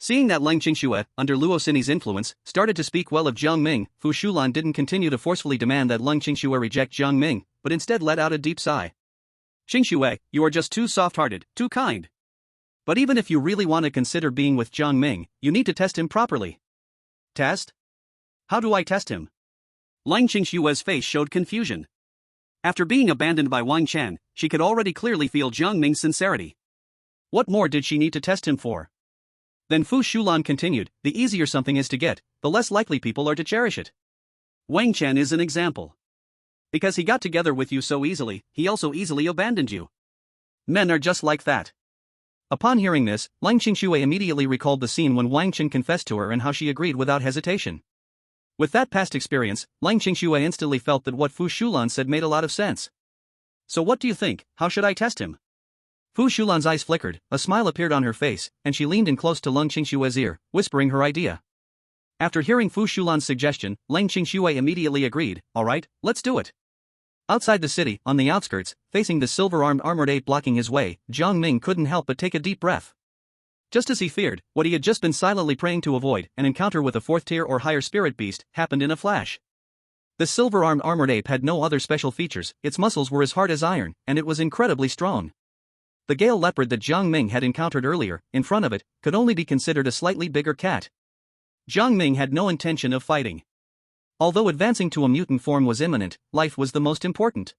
Seeing that Lang Qingxue, under Luo Cini's influence, started to speak well of Jiang Ming, Fu Shulan didn't continue to forcefully demand that Lang Qingxue reject Jiang Ming, but instead let out a deep sigh. Qingxue, you are just too soft-hearted, too kind. But even if you really want to consider being with Jiang Ming, you need to test him properly. Test? How do I test him? Lang Qingxue's face showed confusion. After being abandoned by Wang Chen, she could already clearly feel Jiang Ming's sincerity. What more did she need to test him for? Then Fu Shulan continued, the easier something is to get, the less likely people are to cherish it. Wang Chen is an example. Because he got together with you so easily, he also easily abandoned you. Men are just like that. Upon hearing this, Lang Qingxue immediately recalled the scene when Wang Chen confessed to her and how she agreed without hesitation. With that past experience, Lang Qingxue instantly felt that what Fu Shulan said made a lot of sense. So what do you think, how should I test him? Fu Shulan's eyes flickered, a smile appeared on her face, and she leaned in close to Lang Qingxue's ear, whispering her idea. After hearing Fu Shulan's suggestion, Lang Qingxue immediately agreed, alright, let's do it. Outside the city, on the outskirts, facing the silver-armed armored ape blocking his way, Jiang Ming couldn't help but take a deep breath. Just as he feared, what he had just been silently praying to avoid, an encounter with a fourth-tier or higher spirit beast, happened in a flash. The silver-armed armored ape had no other special features, its muscles were as hard as iron, and it was incredibly strong. The gale leopard that Jiang Ming had encountered earlier, in front of it, could only be considered a slightly bigger cat. Jiang Ming had no intention of fighting. Although advancing to a mutant form was imminent, life was the most important.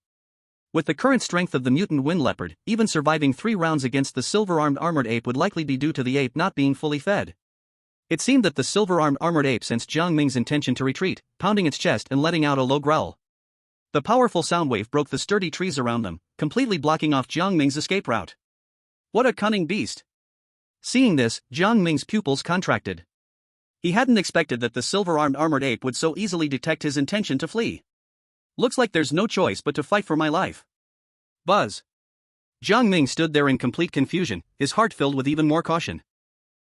With the current strength of the mutant wind leopard, even surviving 3 rounds against the silver-armed armored ape would likely be due to the ape not being fully fed. It seemed that the silver-armed armored ape sensed Jiang Ming's intention to retreat, pounding its chest and letting out a low growl. The powerful sound wave broke the sturdy trees around them, completely blocking off Jiang Ming's escape route. What a cunning beast! Seeing this, Jiang Ming's pupils contracted. He hadn't expected that the silver-armed armored ape would so easily detect his intention to flee. Looks like there's no choice but to fight for my life. Buzz. Jiang Ming stood there in complete confusion, his heart filled with even more caution.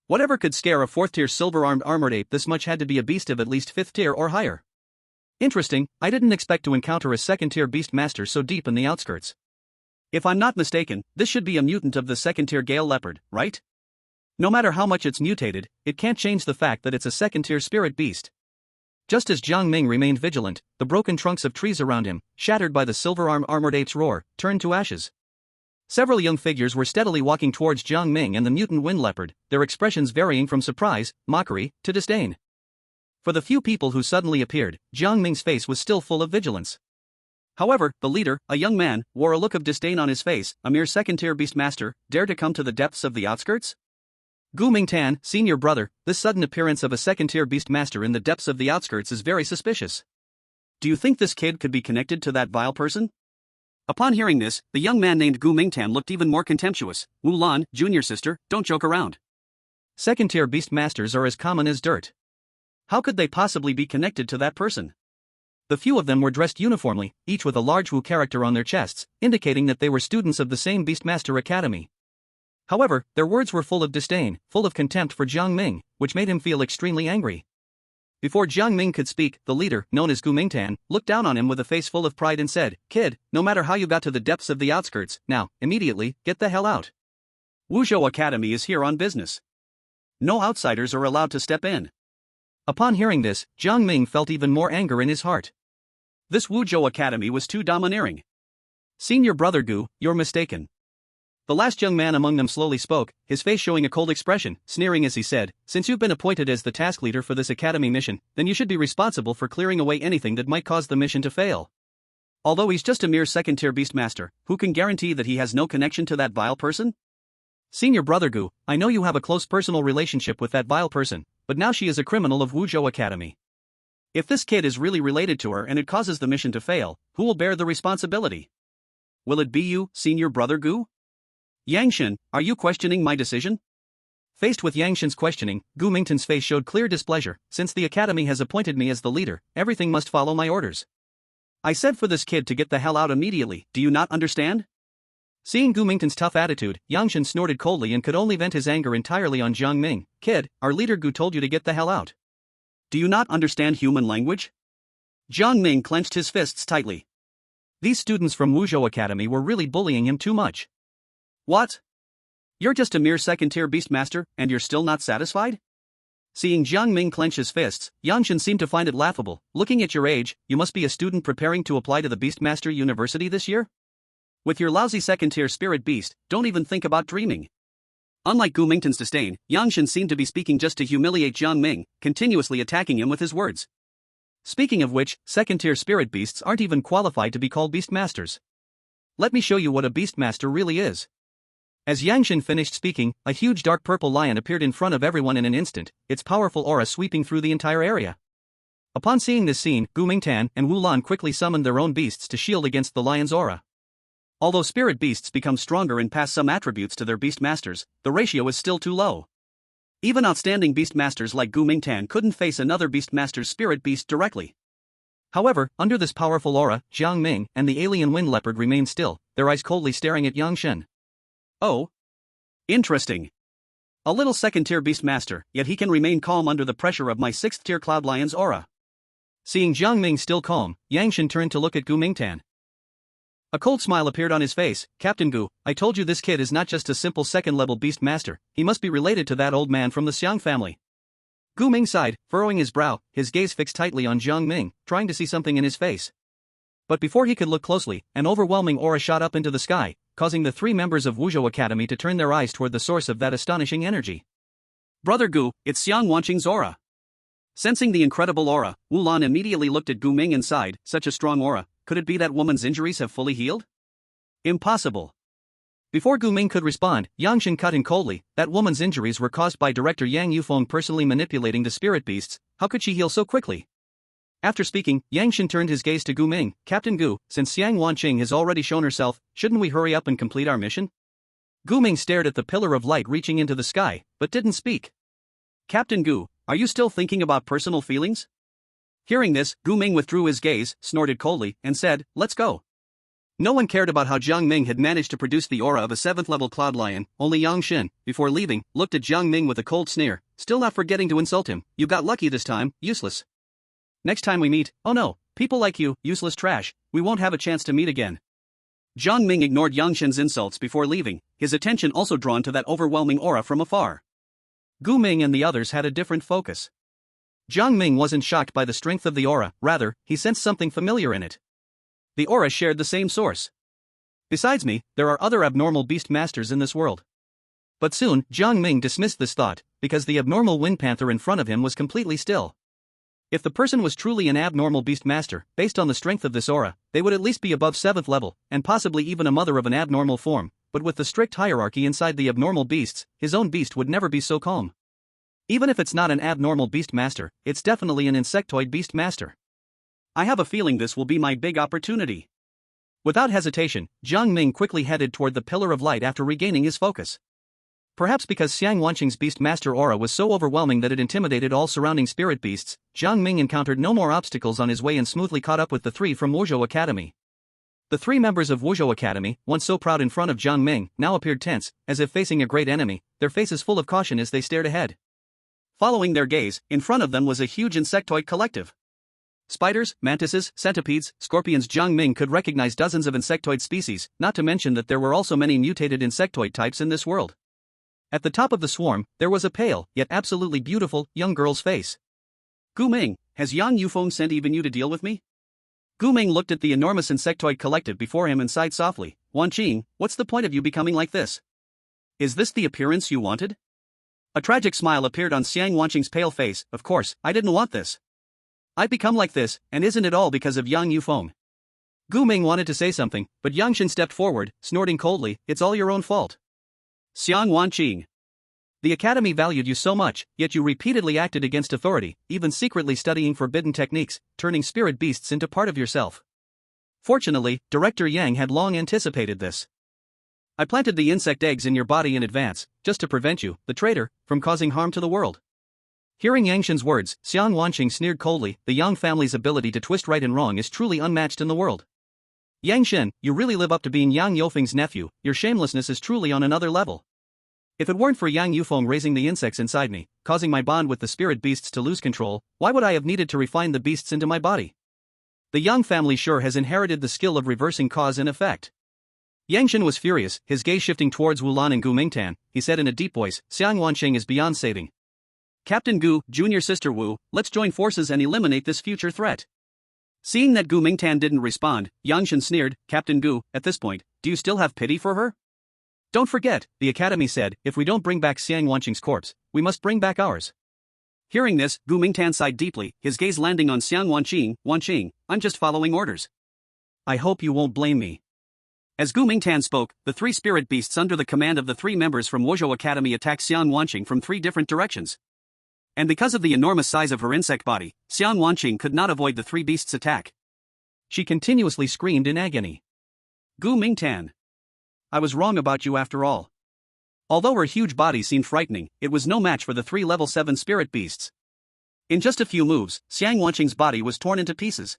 Whatever could scare a 4th-tier silver-armed armored ape this much had to be a beast of at least 5th tier or higher. Interesting, I didn't expect to encounter a 2nd-tier beast master so deep in the outskirts. If I'm not mistaken, this should be a mutant of the 2nd-tier Gale Leopard, right? No matter how much it's mutated, it can't change the fact that it's a 2nd-tier spirit beast. Just as Jiang Ming remained vigilant, the broken trunks of trees around him, shattered by the silver-armed armored ape's roar, turned to ashes. Several young figures were steadily walking towards Jiang Ming and the mutant wind leopard, their expressions varying from surprise, mockery, to disdain. For the few people who suddenly appeared, Jiang Ming's face was still full of vigilance. However, the leader, a young man, wore a look of disdain on his face. A mere 2nd-tier beastmaster, dare to come to the depths of the outskirts? Gu Mingtan, senior brother, this sudden appearance of a 2nd-tier beastmaster in the depths of the outskirts is very suspicious. Do you think this kid could be connected to that vile person? Upon hearing this, the young man named Gu Mingtan looked even more contemptuous. Wu Lan, junior sister, don't joke around. 2nd-tier beastmasters are as common as dirt. How could they possibly be connected to that person? The few of them were dressed uniformly, each with a large Wu character on their chests, indicating that they were students of the same Beastmaster Academy. However, their words were full of disdain, full of contempt for Jiang Ming, which made him feel extremely angry. Before Jiang Ming could speak, the leader, known as Gu Mingtan, looked down on him with a face full of pride and said, "Kid, no matter how you got to the depths of the outskirts, now, immediately, get the hell out. Wuzhou Academy is here on business. No outsiders are allowed to step in." Upon hearing this, Jiang Ming felt even more anger in his heart. This Wuzhou Academy was too domineering. Senior brother Gu, you're mistaken. The last young man among them slowly spoke, his face showing a cold expression, sneering as he said, "Since you've been appointed as the task leader for this academy mission, then you should be responsible for clearing away anything that might cause the mission to fail. Although he's just a mere 2nd-tier beastmaster, who can guarantee that he has no connection to that vile person?" Senior brother Gu, I know you have a close personal relationship with that vile person, but now she is a criminal of Wuzhou Academy. If this kid is really related to her and it causes the mission to fail, who will bear the responsibility? Will it be you, senior brother Gu? Yang Shen, are you questioning my decision? Faced with Yang Shen's questioning, Gu Mingtan's face showed clear displeasure. Since the academy has appointed me as the leader, everything must follow my orders. I said for this kid to get the hell out immediately, do you not understand? Seeing Gu Mingtan's tough attitude, Yang Shen snorted coldly and could only vent his anger entirely on Jiang Ming. Kid, our leader Gu told you to get the hell out. Do you not understand human language? Jiang Ming clenched his fists tightly. These students from Wuzhou Academy were really bullying him too much. What? You're just a mere 2nd-tier beastmaster, and you're still not satisfied? Seeing Jiang Ming clench his fists, Yang Shen seemed to find it laughable. Looking at your age, you must be a student preparing to apply to the Beastmaster University this year? With your lousy 2nd-tier spirit beast, don't even think about dreaming. Unlike Gu Mingtan's disdain, Yang Shen seemed to be speaking just to humiliate Jiang Ming, continuously attacking him with his words. Speaking of which, 2nd-tier spirit beasts aren't even qualified to be called beastmasters. Let me show you what a beastmaster really is. As Yang Shen finished speaking, a huge dark purple lion appeared in front of everyone in an instant, its powerful aura sweeping through the entire area. Upon seeing this scene, Gu Mingtan and Wu Lan quickly summoned their own beasts to shield against the lion's aura. Although spirit beasts become stronger and pass some attributes to their beast masters, the ratio is still too low. Even outstanding beast masters like Gu Mingtan couldn't face another beast master's spirit beast directly. However, under this powerful aura, Jiang Ming and the alien wind leopard remained still, their eyes coldly staring at Yang Shen. Oh. Interesting. A little 2nd-tier beastmaster, yet he can remain calm under the pressure of my 6th-tier cloud lion's aura. Seeing Jiang Ming still calm, Yang Shen turned to look at Gu Mingtan. A cold smile appeared on his face. Captain Gu, I told you this kid is not just a simple 2nd-level beastmaster, he must be related to that old man from the Xiang family. Gu Ming sighed, furrowing his brow, his gaze fixed tightly on Jiang Ming, trying to see something in his face. But before he could look closely, an overwhelming aura shot up into the sky, causing the 3 members of Wuzhou Academy to turn their eyes toward the source of that astonishing energy. Brother Gu, it's Xiang Wanqing's aura. Sensing the incredible aura, Wu Lan immediately looked at Gu Ming and sighed, such a strong aura, could it be that woman's injuries have fully healed? Impossible. Before Gu Ming could respond, Yang Shen cut in coldly, that woman's injuries were caused by Director Yang Yufeng personally manipulating the spirit beasts, how could she heal so quickly? After speaking, Yang Shen turned his gaze to Gu Ming. Captain Gu, since Xiang Wanqing has already shown herself, shouldn't we hurry up and complete our mission? Gu Ming stared at the pillar of light reaching into the sky, but didn't speak. Captain Gu, are you still thinking about personal feelings? Hearing this, Gu Ming withdrew his gaze, snorted coldly, and said, "Let's go." No one cared about how Jiang Ming had managed to produce the aura of a 7th-level cloud lion. Only Wang Chen, before leaving, looked at Jiang Ming with a cold sneer, still not forgetting to insult him. "You got lucky this time, useless. Next time we meet, oh no, people like you, useless trash, we won't have a chance to meet again." Jiang Ming ignored Yang Shen's insults before leaving, his attention also drawn to that overwhelming aura from afar. Gu Ming and the others had a different focus. Jiang Ming wasn't shocked by the strength of the aura, rather, he sensed something familiar in it. The aura shared the same source. Besides me, there are other abnormal beast masters in this world. But soon, Jiang Ming dismissed this thought, because the abnormal wind panther in front of him was completely still. If the person was truly an abnormal beast master, based on the strength of this aura, they would at least be above 7th level, and possibly even a mother of an abnormal form, but with the strict hierarchy inside the abnormal beasts, his own beast would never be so calm. Even if it's not an abnormal beast master, it's definitely an insectoid beast master. I have a feeling this will be my big opportunity. Without hesitation, Jiang Ming quickly headed toward the pillar of light after regaining his focus. Perhaps because Xiang Wanqing's beast master aura was so overwhelming that it intimidated all surrounding spirit beasts, Jiang Ming encountered no more obstacles on his way and smoothly caught up with the 3 from Wuzhou Academy. The 3 members of Wuzhou Academy, once so proud in front of Jiang Ming, now appeared tense, as if facing a great enemy, their faces full of caution as they stared ahead. Following their gaze, in front of them was a huge insectoid collective. Spiders, mantises, centipedes, scorpions. Jiang Ming could recognize dozens of insectoid species, not to mention that there were also many mutated insectoid types in this world. At the top of the swarm, there was a pale, yet absolutely beautiful, young girl's face. "Gu Ming, has Yang Yufeng sent even you to deal with me?" Gu Ming looked at the enormous insectoid collective before him and sighed softly. "Wan Qing, what's the point of you becoming like this? Is this the appearance you wanted?" A tragic smile appeared on Xiang Wanqing's pale face. "Of course, I didn't want this. I've become like this, and isn't it all because of Yang Yufeng?" Gu Ming wanted to say something, but Yang Shen stepped forward, snorting coldly, "It's all your own fault. Xiang Wanqing. The academy valued you so much, yet you repeatedly acted against authority, even secretly studying forbidden techniques, turning spirit beasts into part of yourself. Fortunately, Director Yang had long anticipated this. I planted the insect eggs in your body in advance, just to prevent you, the traitor, from causing harm to the world." Hearing Yang Shen's words, Xiang Wanqing sneered coldly. The Yang family's ability to twist right and wrong is truly unmatched in the world. Yang Shen, you really live up to being Yang Yufeng's nephew, your shamelessness is truly on another level. If it weren't for Yang Yufeng raising the insects inside me, causing my bond with the spirit beasts to lose control, why would I have needed to refine the beasts into my body? The Yang family sure has inherited the skill of reversing cause and effect. Yang Shen was furious, his gaze shifting towards Wulan and Gu Mingtan. He said in a deep voice, "Xiang Wanqing is beyond saving. Captain Gu, junior sister Wu, let's join forces and eliminate this future threat." Seeing that Gu Mingtan didn't respond, Yang Shen sneered, "Captain Gu, at this point, do you still have pity for her? Don't forget," the academy said, "if we don't bring back Xiang Wanqing's corpse, we must bring back ours." Hearing this, Gu Mingtan sighed deeply, his gaze landing on Xiang Wanqing. "Wanqing, I'm just following orders. I hope you won't blame me." As Gu Mingtan spoke, the 3 spirit beasts under the command of the 3 members from Wuzhou Academy attacked Xiang Wanqing from 3 different directions. And because of the enormous size of her insect body, Xiang Wanqing could not avoid the 3 beasts' attack. She continuously screamed in agony. "Gu Mingtan. I was wrong about you after all." Although her huge body seemed frightening, it was no match for the 3 level 7 spirit beasts. In just a few moves, Xiang Wanqing's body was torn into pieces.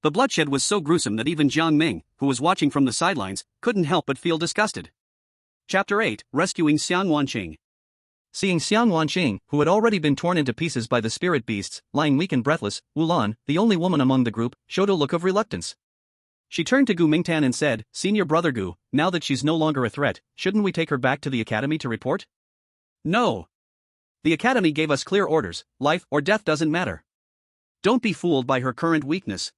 The bloodshed was so gruesome that even Jiang Ming, who was watching from the sidelines, couldn't help but feel disgusted. Chapter 8, Rescuing Xiang Wanqing. Seeing Xiang Wanqing, who had already been torn into pieces by the spirit beasts, lying weak and breathless, Wulan, the only woman among the group, showed a look of reluctance. She turned to Gu Mingtan and said, "Senior brother Gu, now that she's no longer a threat, shouldn't we take her back to the academy to report?" "No. The academy gave us clear orders, life or death doesn't matter. Don't be fooled by her current weakness.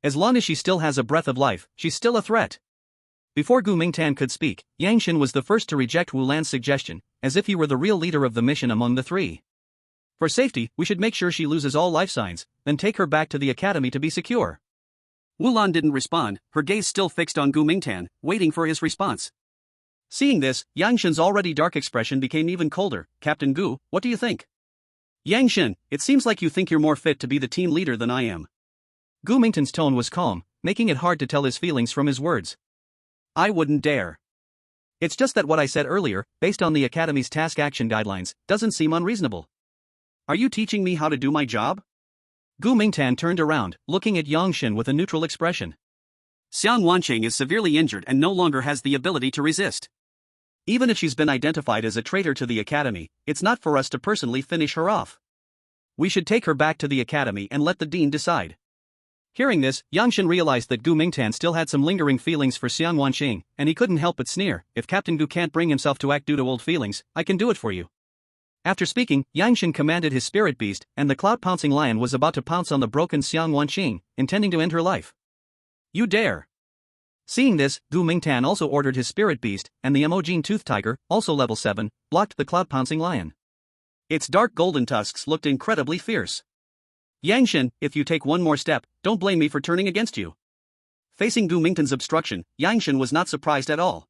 As long as she still has a breath of life, she's still a threat." Before Gu Mingtan could speak, Yang Shen was the first to reject Wulan's suggestion, as if he were the real leader of the mission among the 3. "For safety, we should make sure she loses all life signs, then take her back to the academy to be secure." Wulan didn't respond, her gaze still fixed on Gu Mingtan, waiting for his response. Seeing this, Yang Shen's already dark expression became even colder. "Captain Gu, what do you think?" "Yang Shen, it seems like you think you're more fit to be the team leader than I am." Gu Mingtan's tone was calm, making it hard to tell his feelings from his words. "I wouldn't dare. It's just that what I said earlier, based on the Academy's task action guidelines, doesn't seem unreasonable. Are you teaching me how to do my job?" Gu Mingtan turned around, looking at Yang Shen with a neutral expression. Xiang Wanqing is severely injured and no longer has the ability to resist. Even if she's been identified as a traitor to the academy, it's not for us to personally finish her off. We should take her back to the academy and let the dean decide. Hearing this, Yang Shen realized that Gu Mingtan still had some lingering feelings for Xiang Wanqing, and he couldn't help but sneer, if Captain Gu can't bring himself to act due to old feelings, I can do it for you. After speaking, Yang Shen commanded his spirit beast, and the cloud-pouncing lion was about to pounce on the broken Xiang Wanqing, intending to end her life. You dare! Seeing this, Gu Mingtan also ordered his spirit beast, and the Emojin Tooth Tiger, also level 7, blocked the cloud-pouncing lion. Its dark golden tusks looked incredibly fierce. Yang Shen, if you take one more step, don't blame me for turning against you. Facing Gu Mingtan's obstruction, Yang Shen was not surprised at all.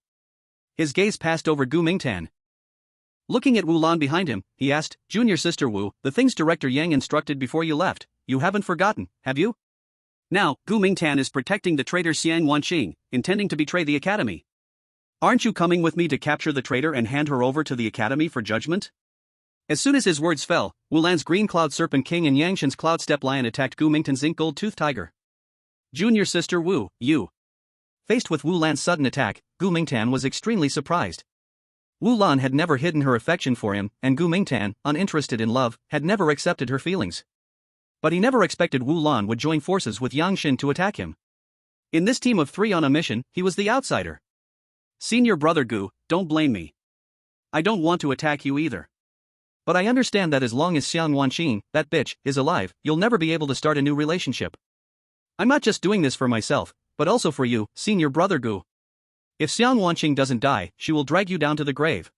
His gaze passed over Gu Mingtan. Looking at Wu Lan behind him, he asked, Junior Sister Wu, the things Director Yang instructed before you left, you haven't forgotten, have you? Now, Gu Mingtan is protecting the traitor Xiang Wanqing, intending to betray the academy. Aren't you coming with me to capture the traitor and hand her over to the academy for judgment? As soon as his words fell, Wu Lan's Green Cloud Serpent King and Yang Shen's Cloud Step Lion attacked Gu Mingtan's Ink Gold Tooth Tiger. Junior Sister Wu, you. Faced with Wu Lan's sudden attack, Gu Mingtan was extremely surprised. Wu Lan had never hidden her affection for him, and Gu Mingtan, uninterested in love, had never accepted her feelings. But he never expected Wu Lan would join forces with Yang Shen to attack him. In this team of 3 on a mission, he was the outsider. Senior brother Gu, don't blame me. I don't want to attack you either. But I understand that as long as Xiang Wanqing, that bitch, is alive, you'll never be able to start a new relationship. I'm not just doing this for myself, but also for you, senior brother Gu. If Xiang Wanqing doesn't die, she will drag you down to the grave.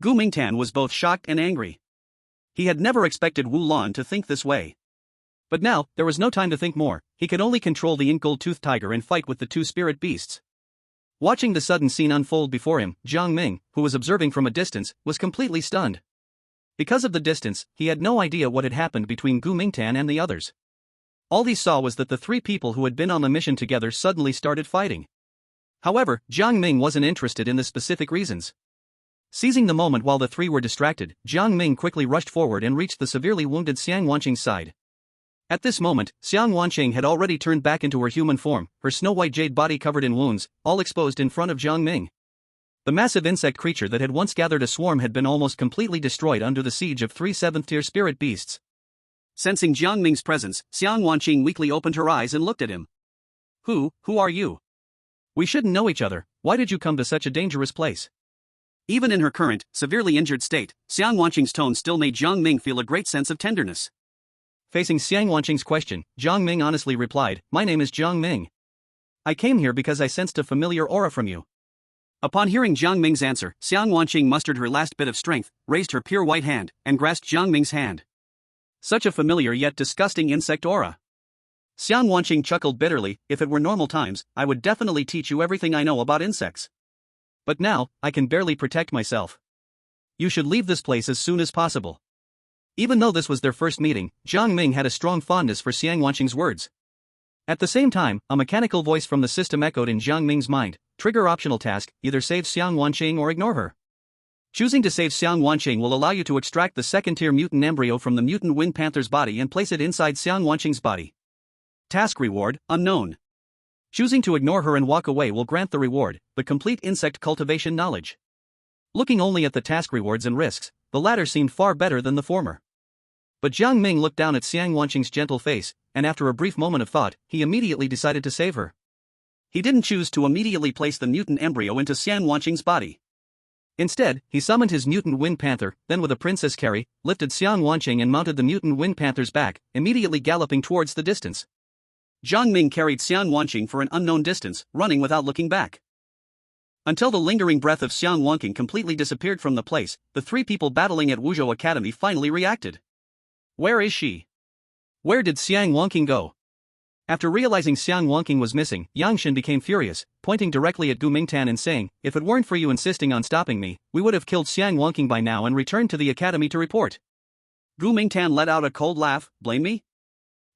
Gu Mingtan was both shocked and angry. He had never expected Wu Lan to think this way. But now, there was no time to think more, he could only control the Ink Gold Tooth Tiger and fight with the 2 spirit beasts. Watching the sudden scene unfold before him, Jiang Ming, who was observing from a distance, was completely stunned. Because of the distance, he had no idea what had happened between Gu Mingtan and the others. All he saw was that the 3 people who had been on the mission together suddenly started fighting. However, Jiang Ming wasn't interested in the specific reasons. Seizing the moment while the 3 were distracted, Jiang Ming quickly rushed forward and reached the severely wounded Xiang Wanqing's side. At this moment, Xiang Wanqing had already turned back into her human form, her snow-white jade body covered in wounds, all exposed in front of Jiang Ming. The massive insect creature that had once gathered a swarm had been almost completely destroyed under the siege of 3 7th-tier spirit beasts. Sensing Jiang Ming's presence, Xiang Wanqing weakly opened her eyes and looked at him. Who are you? We shouldn't know each other, why did you come to such a dangerous place? Even in her current, severely injured state, Xiang Wanqing's tone still made Jiang Ming feel a great sense of tenderness. Facing Xiang Wanqing's question, Jiang Ming honestly replied, My name is Jiang Ming. I came here because I sensed a familiar aura from you. Upon hearing Jiang Ming's answer, Xiang Wanqing mustered her last bit of strength, raised her pure white hand, and grasped Jiang Ming's hand. Such a familiar yet disgusting insect aura. Xiang Wanqing chuckled bitterly, if it were normal times, I would definitely teach you everything I know about insects. But now, I can barely protect myself. You should leave this place as soon as possible. Even though this was their first meeting, Jiang Ming had a strong fondness for Xiang Wanqing's words. At the same time, a mechanical voice from the system echoed in Jiang Ming's mind, trigger optional task, either save Xiang Wanqing or ignore her. Choosing to save Xiang Wanqing will allow you to extract the 2nd-tier mutant embryo from the mutant wind panther's body and place it inside Xiang Wanqing's body. Task reward, unknown. Choosing to ignore her and walk away will grant the reward, the complete insect cultivation knowledge. Looking only at the task rewards and risks, the latter seemed far better than the former. But Jiang Ming looked down at Xiang Wanqing's gentle face, and after a brief moment of thought, he immediately decided to save her. He didn't choose to immediately place the mutant embryo into Xiang Wanqing's body. Instead, he summoned his mutant wind panther, then with a princess carry, lifted Xiang Wanqing and mounted the mutant wind panther's back, immediately galloping towards the distance. Jiang Ming carried Xiang Wanqing for an unknown distance, running without looking back. Until the lingering breath of Xiang Wanqing completely disappeared from the place, the 3 people battling at Wuzhou Academy finally reacted. Where is she? Where did Xiang Wanqing go? After realizing Xiang Wanqing was missing, Yang Shen became furious, pointing directly at Gu Mingtan and saying, If it weren't for you insisting on stopping me, we would have killed Xiang Wanqing by now and returned to the academy to report. Gu Mingtan let out a cold laugh, blame me?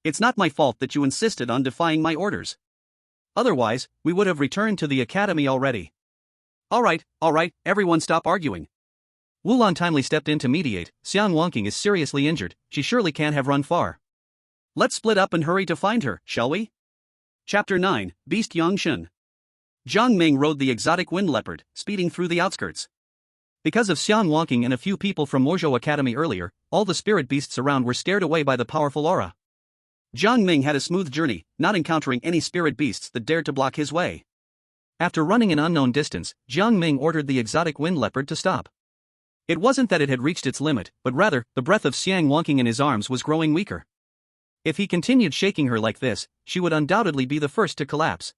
It's not my fault that you insisted on defying my orders. Otherwise, we would have returned to the academy already. Alright, everyone stop arguing. Wu Lan timely stepped in to mediate, Xiang Wanqing is seriously injured, she surely can't have run far. Let's split up and hurry to find her, shall we? Chapter 9, Beast Yang Chen. Jiang Ming rode the exotic wind leopard, speeding through the outskirts. Because of Xiang Wangqing and a few people from Wuzhou Academy earlier, all the spirit beasts around were scared away by the powerful aura. Jiang Ming had a smooth journey, not encountering any spirit beasts that dared to block his way. After running an unknown distance, Jiang Ming ordered the exotic wind leopard to stop. It wasn't that it had reached its limit, but rather, the breath of Xiang Wangqing in his arms was growing weaker. If he continued shaking her like this, she would undoubtedly be the first to collapse.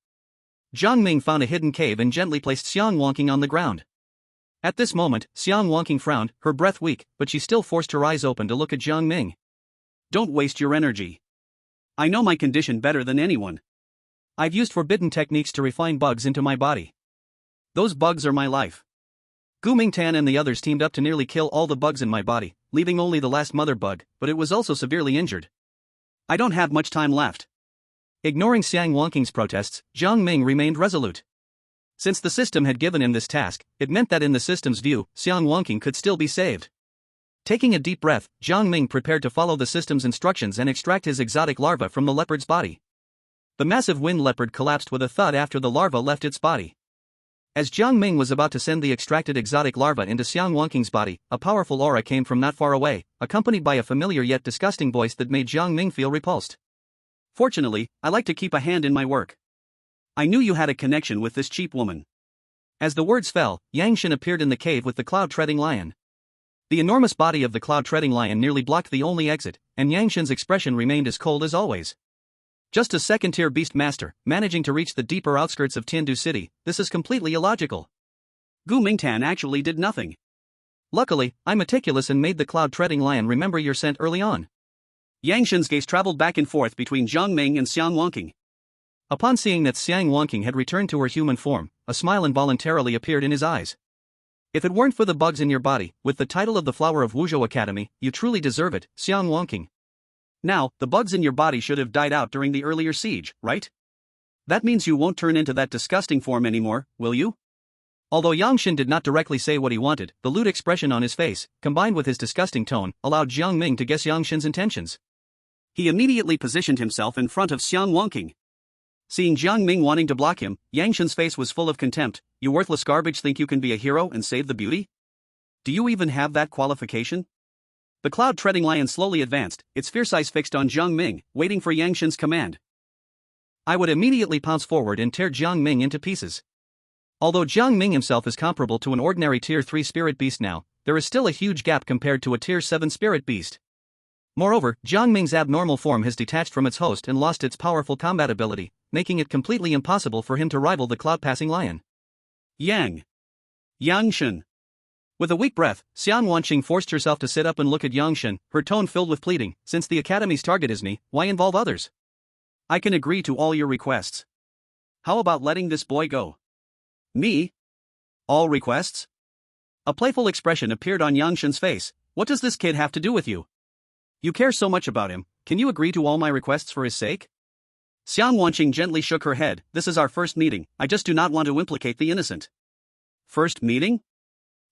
Jiang Ming found a hidden cave and gently placed Xiang Wangqing on the ground. At this moment, Xiang Wangqing frowned, her breath weak, but she still forced her eyes open to look at Jiang Ming. Don't waste your energy. I know my condition better than anyone. I've used forbidden techniques to refine bugs into my body. Those bugs are my life. Gu Mingtan and the others teamed up to nearly kill all the bugs in my body, leaving only the last mother bug, but it was also severely injured. I don't have much time left. Ignoring Xiang Wangqing's protests, Jiang Ming remained resolute. Since the system had given him this task, it meant that in the system's view, Xiang Wangqing could still be saved. Taking a deep breath, Jiang Ming prepared to follow the system's instructions and extract his exotic larva from the leopard's body. The massive wind leopard collapsed with a thud after the larva left its body. As Jiang Ming was about to send the extracted exotic larva into Xiang Wangqing's body, a powerful aura came from not far away, accompanied by a familiar yet disgusting voice that made Jiang Ming feel repulsed. Fortunately, I like to keep a hand in my work. I knew you had a connection with this cheap woman. As the words fell, Yang Shen appeared in the cave with the cloud-treading lion. The enormous body of the cloud-treading lion nearly blocked the only exit, and Yang Shen's expression remained as cold as always. Just a second-tier beast master, managing to reach the deeper outskirts of Tiandu City, this is completely illogical. Gu Mingtan actually did nothing. Luckily, I'm meticulous and made the cloud-treading lion remember your scent early on. Yang Shen's gaze traveled back and forth between Jiang Ming and Xiang Wangqing. Upon seeing that Xiang Wangqing had returned to her human form, a smile involuntarily appeared in his eyes. If it weren't for the bugs in your body, with the title of the Flower of Wuzhou Academy, you truly deserve it, Xiang Wangqing. Now, the bugs in your body should have died out during the earlier siege, right? That means you won't turn into that disgusting form anymore, will you? Although Yang Shen did not directly say what he wanted, the lewd expression on his face, combined with his disgusting tone, allowed Jiang Ming to guess Yang Shen's intentions. He immediately positioned himself in front of Xiang Wangqing. Seeing Jiang Ming wanting to block him, Yang Shen's face was full of contempt. You worthless garbage think you can be a hero and save the beauty? Do you even have that qualification? The cloud-treading lion slowly advanced, its fierce eyes fixed on Jiang Ming, waiting for Yang Shen's command. I would immediately pounce forward and tear Jiang Ming into pieces. Although Jiang Ming himself is comparable to an ordinary Tier 3 spirit beast now, there is still a huge gap compared to a Tier 7 spirit beast. Moreover, Jiang Ming's abnormal form has detached from its host and lost its powerful combat ability, making it completely impossible for him to rival the cloud-passing lion. Yang Shen. With a weak breath, Xiang Wangqing forced herself to sit up and look at Yang Shen, her tone filled with pleading. Since the Academy's target is me, why involve others? I can agree to all your requests. How about letting this boy go? Me? All requests? A playful expression appeared on Yang Shen's face. What does this kid have to do with you? You care so much about him, can you agree to all my requests for his sake? Xiang Wangqing gently shook her head. This is our first meeting, I just do not want to implicate the innocent. First meeting?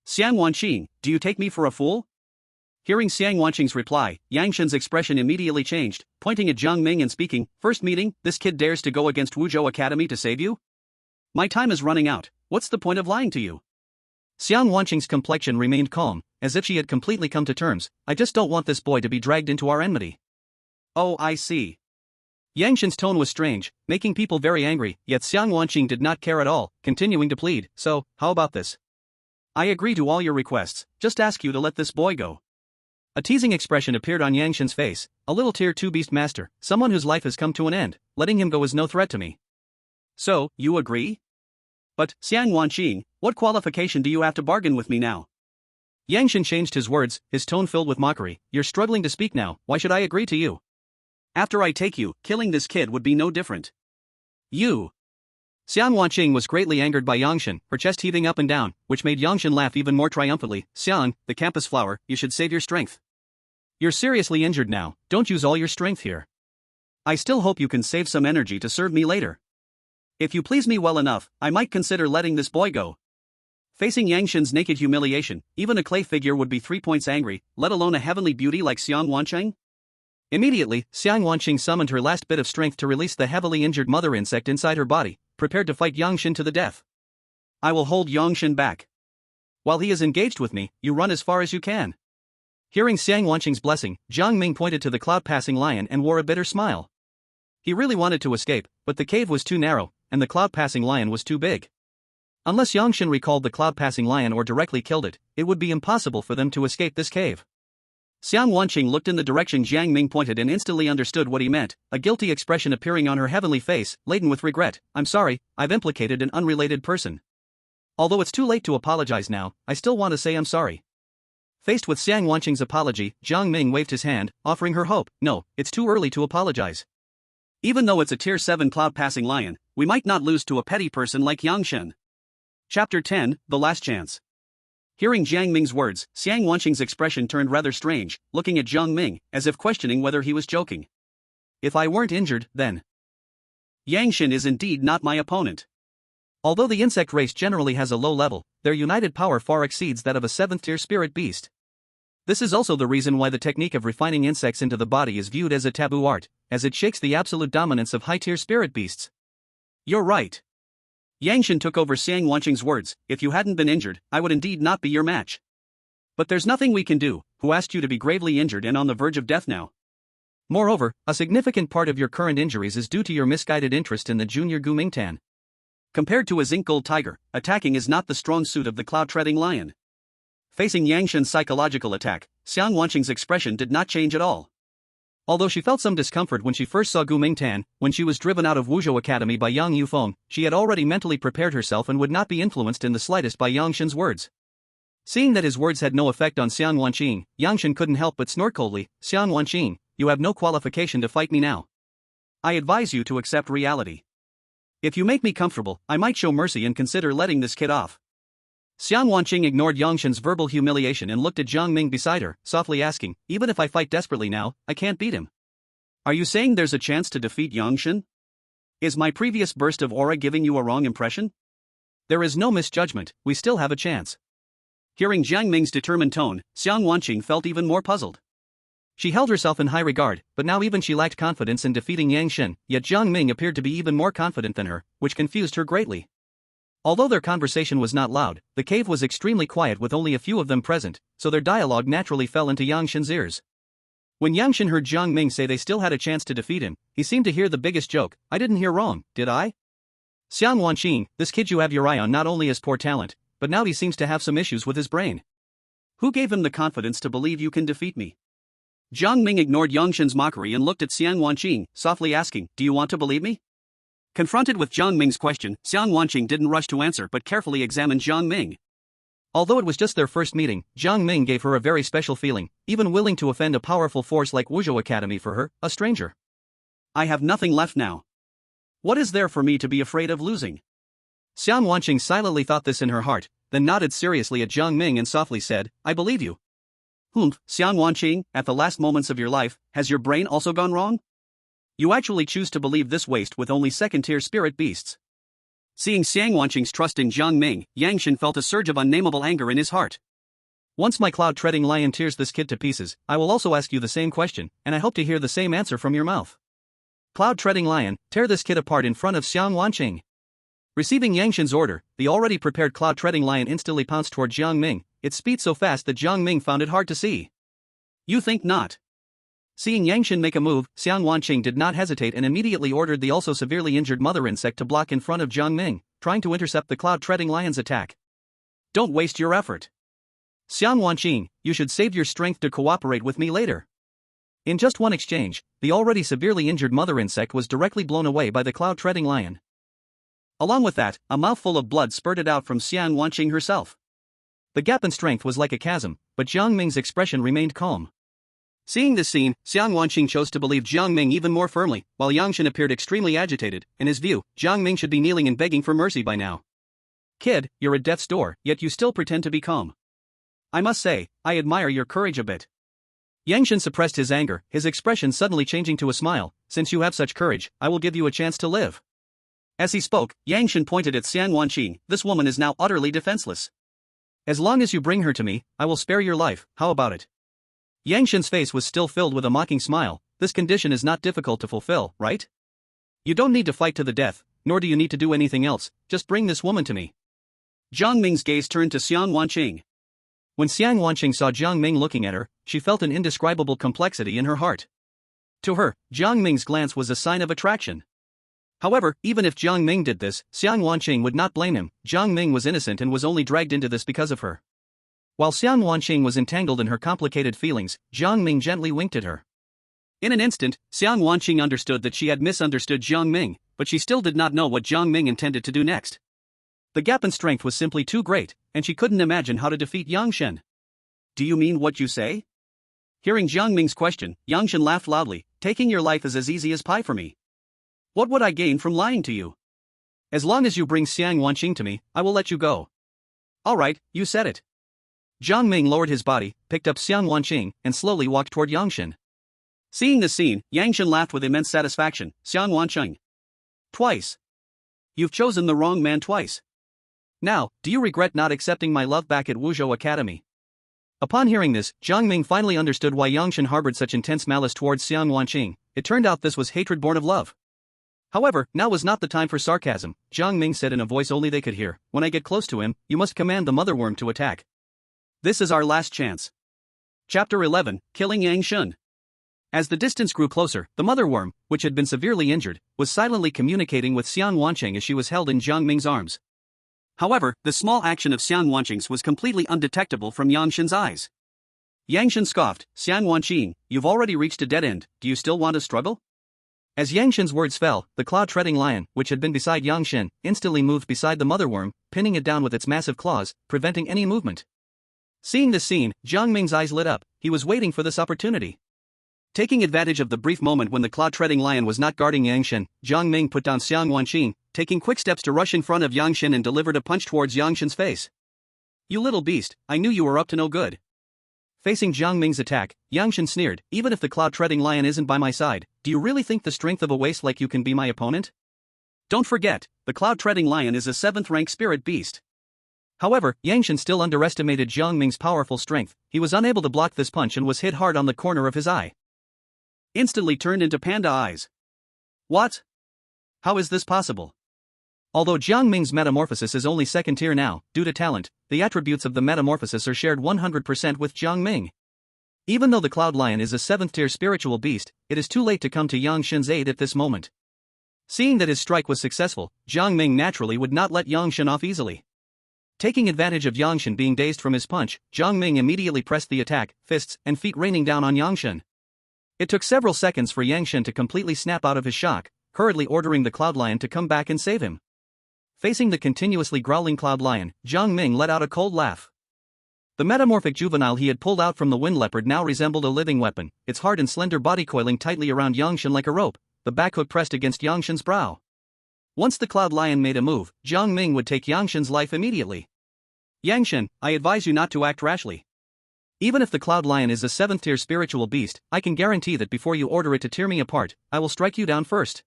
Xiang Wangqing, do you take me for a fool? Hearing Xiang Wangqing's reply, Yang Shen's expression immediately changed, pointing at Jiang Ming and speaking, first meeting, this kid dares to go against Wuzhou Academy to save you? My time is running out, what's the point of lying to you? Xiang Wangqing's complexion remained calm, as if she had completely come to terms. I just don't want this boy to be dragged into our enmity. Oh, I see. Yang Shen's tone was strange, making people very angry, yet Xiang Wangqing did not care at all, continuing to plead. So, how about this? I agree to all your requests, just ask you to let this boy go. A teasing expression appeared on Yang Shen's face. A little Tier 2 beast master, someone whose life has come to an end, letting him go is no threat to me. So, you agree? But, Xiang Wangqing, what qualification do you have to bargain with me now? Yang Shen changed his words, his tone filled with mockery. You're struggling to speak now, why should I agree to you? After I take you, killing this kid would be no different. You. Xiang Wangqing was greatly angered by Yang Shen, her chest heaving up and down, which made Yang Shen laugh even more triumphantly. Xiang, the campus flower, you should save your strength. You're seriously injured now, don't use all your strength here. I still hope you can save some energy to serve me later. If you please me well enough, I might consider letting this boy go. Facing Yang Shen's naked humiliation, even a clay figure would be 3 points angry, let alone a heavenly beauty like Xiang Wangqing. Immediately, Xiang Wanqing summoned her last bit of strength to release the heavily injured mother insect inside her body, prepared to fight Yang Shen to the death. I will hold Yang Shen back. While he is engaged with me, you run as far as you can. Hearing Xiang Wanqing's blessing, Jiang Ming pointed to the cloud-passing lion and wore a bitter smile. He really wanted to escape, but the cave was too narrow, and the cloud-passing lion was too big. Unless Yang Shen recalled the cloud-passing lion or directly killed it, it would be impossible for them to escape this cave. Xiang Wanqing looked in the direction Jiang Ming pointed and instantly understood what he meant, a guilty expression appearing on her heavenly face, laden with regret. I'm sorry, I've implicated an unrelated person. Although it's too late to apologize now, I still want to say I'm sorry. Faced with Xiang Wanqing's apology, Jiang Ming waved his hand, offering her hope. No, it's too early to apologize. Even though it's a tier 7 cloud-passing lion, we might not lose to a petty person like Yang Shen. Chapter 10, The Last Chance. Hearing Jiang Ming's words, Xiang Wanqing's expression turned rather strange, looking at Jiang Ming, as if questioning whether he was joking. If I weren't injured, then Yang Shen is indeed not my opponent. Although the insect race generally has a low level, their united power far exceeds that of a 7th-tier spirit beast. This is also the reason why the technique of refining insects into the body is viewed as a taboo art, as it shakes the absolute dominance of high-tier spirit beasts. You're right. Yang Shen took over Xiang Wanqing's words. If you hadn't been injured, I would indeed not be your match. But there's nothing we can do. Who asked you to be gravely injured and on the verge of death now? Moreover, a significant part of your current injuries is due to your misguided interest in the junior Gu Mingtan. Compared to a zinc gold tiger, attacking is not the strong suit of the cloud-treading lion. Facing Yang Shen's psychological attack, Xiang Wanqing's expression did not change at all. Although she felt some discomfort when she first saw Gu Mingtan, when she was driven out of Wuzhou Academy by Yang Yufeng, she had already mentally prepared herself and would not be influenced in the slightest by Yang Shen's words. Seeing that his words had no effect on Xiang Wanqing, Yang Shen couldn't help but snort coldly. Xiang Wanqing, you have no qualification to fight me now. I advise you to accept reality. If you make me comfortable, I might show mercy and consider letting this kid off. Xiang Wanqing ignored Yang Shen's verbal humiliation and looked at Jiang Ming beside her, softly asking, even if I fight desperately now, I can't beat him. Are you saying there's a chance to defeat Yang Shen? Is my previous burst of aura giving you a wrong impression? There is no misjudgment, we still have a chance. Hearing Jiang Ming's determined tone, Xiang Wanqing felt even more puzzled. She held herself in high regard, but now even she lacked confidence in defeating Yang Shen, yet Jiang Ming appeared to be even more confident than her, which confused her greatly. Although their conversation was not loud, the cave was extremely quiet with only a few of them present, so their dialogue naturally fell into Yang Shen's ears. When Yang Shen heard Jiang Ming say they still had a chance to defeat him, he seemed to hear the biggest joke. I didn't hear wrong, did I? Xiang Wanqing, this kid you have your eye on not only has poor talent, but now he seems to have some issues with his brain. Who gave him the confidence to believe you can defeat me? Jiang Ming ignored Yang Shen's mockery and looked at Xiang Wanqing, softly asking, do you want to believe me? Confronted with Jiang Ming's question, Xiang Wanqing didn't rush to answer but carefully examined Jiang Ming. Although it was just their first meeting, Jiang Ming gave her a very special feeling, even willing to offend a powerful force like Wuzhou Academy for her, a stranger. I have nothing left now. What is there for me to be afraid of losing? Xiang Wanqing silently thought this in her heart, then nodded seriously at Jiang Ming and softly said, I believe you. Xiang Wanqing, at the last moments of your life, has your brain also gone wrong? You actually choose to believe this waste with only second-tier spirit beasts. Seeing Xiang Wanqing's trust in Jiang Ming, Yang Shen felt a surge of unnameable anger in his heart. Once my cloud-treading lion tears this kid to pieces, I will also ask you the same question, and I hope to hear the same answer from your mouth. Cloud-treading lion, tear this kid apart in front of Xiang Wanqing. Receiving Yang Shen's order, the already prepared cloud-treading lion instantly pounced toward Jiang Ming, its speed so fast that Jiang Ming found it hard to see. You think not? Seeing Yang Shen make a move, Xiang Wanqing did not hesitate and immediately ordered the also severely injured mother insect to block in front of Jiang Ming, trying to intercept the cloud-treading lion's attack. Don't waste your effort. Xiang Wanqing, you should save your strength to cooperate with me later. In just one exchange, the already severely injured mother insect was directly blown away by the cloud-treading lion. Along with that, a mouthful of blood spurted out from Xiang Wanqing herself. The gap in strength was like a chasm, but Jiang Ming's expression remained calm. Seeing this scene, Xiang Wanqing chose to believe Jiang Ming even more firmly, while Yang Shen appeared extremely agitated. In his view, Jiang Ming should be kneeling and begging for mercy by now. Kid, you're at death's door, yet you still pretend to be calm. I must say, I admire your courage a bit. Yang Shen suppressed his anger, his expression suddenly changing to a smile. Since you have such courage, I will give you a chance to live. As he spoke, Yang Shen pointed at Xiang Wanqing. This woman is now utterly defenseless. As long as you bring her to me, I will spare your life, how about it? Yang Shen's face was still filled with a mocking smile, this condition is not difficult to fulfill, right? You don't need to fight to the death, nor do you need to do anything else, just bring this woman to me. Jiang Ming's gaze turned to Xiang Wanqing. When Xiang Wanqing saw Jiang Ming looking at her, she felt an indescribable complexity in her heart. To her, Jiang Ming's glance was a sign of attraction. However, even if Jiang Ming did this, Xiang Wanqing would not blame him. Jiang Ming was innocent and was only dragged into this because of her. While Xiang Wanqing was entangled in her complicated feelings, Jiang Ming gently winked at her. In an instant, Xiang Wanqing understood that she had misunderstood Jiang Ming, but she still did not know what Jiang Ming intended to do next. The gap in strength was simply too great, and she couldn't imagine how to defeat Yang Shen. Do you mean what you say? Hearing Jiang Ming's question, Yang Shen laughed loudly. Taking your life is as easy as pie for me. What would I gain from lying to you? As long as you bring Xiang Wanqing to me, I will let you go. All right, you said it. Jiang Ming lowered his body, picked up Xiang Wanqing, and slowly walked toward Yang Shen. Seeing this scene, Yang Shen laughed with immense satisfaction. Xiang Wanqing. Twice. You've chosen the wrong man twice. Now, do you regret not accepting my love back at Wuzhou Academy? Upon hearing this, Jiang Ming finally understood why Yang Shen harbored such intense malice towards Xiang Wanqing. It turned out this was hatred born of love. However, now was not the time for sarcasm. Jiang Ming said in a voice only they could hear, when I get close to him, you must command the motherworm to attack. This is our last chance. Chapter 11, Killing Yang Shen. As the distance grew closer, the motherworm, which had been severely injured, was silently communicating with Xiang Wanqing as she was held in Jiang Ming's arms. However, the small action of Xiang Wanqing's was completely undetectable from Yang Shen's eyes. Yang Shen scoffed, Xiang Wanqing, you've already reached a dead end, do you still want to struggle? As Yang Shen's words fell, the claw-treading lion, which had been beside Yang Shen, instantly moved beside the motherworm, pinning it down with its massive claws, preventing any movement. Seeing this scene, Jiang Ming's eyes lit up. He was waiting for this opportunity. Taking advantage of the brief moment when the claw-treading lion was not guarding Yang Shen, Jiang Ming put down Xiang Wanqing, taking quick steps to rush in front of Yang Shen and delivered a punch towards Yang Shen's face. You little beast, I knew you were up to no good. Facing Jiang Ming's attack, Yang Shen sneered, even if the cloud-treading lion isn't by my side, do you really think the strength of a waste like you can be my opponent? Don't forget, the cloud-treading lion is a 7th-rank spirit beast. However, Yang Shen still underestimated Jiang Ming's powerful strength. He was unable to block this punch and was hit hard on the corner of his eye. Instantly turned into panda eyes. What? How is this possible? Although Jiang Ming's metamorphosis is only 2nd tier now, due to talent, the attributes of the metamorphosis are shared 100% with Jiang Ming. Even though the Cloud Lion is a 7th tier spiritual beast, it is too late to come to Yang Shen's aid at this moment. Seeing that his strike was successful, Jiang Ming naturally would not let Yang Shen off easily. Taking advantage of Yang Shen being dazed from his punch, Jiang Ming immediately pressed the attack, fists and feet raining down on Yang Shen. It took several seconds for Yang Shen to completely snap out of his shock, hurriedly ordering the Cloud Lion to come back and save him. Facing the continuously growling Cloud Lion, Jiang Ming let out a cold laugh. The metamorphic juvenile he had pulled out from the wind leopard now resembled a living weapon, its hard and slender body coiling tightly around Yang Shen like a rope, the back hook pressed against Yang Shen's brow. Once the Cloud Lion made a move, Jiang Ming would take Yang Shen's life immediately. Yang Shen, I advise you not to act rashly. Even if the Cloud Lion is a 7th tier spiritual beast, I can guarantee that before you order it to tear me apart, I will strike you down first.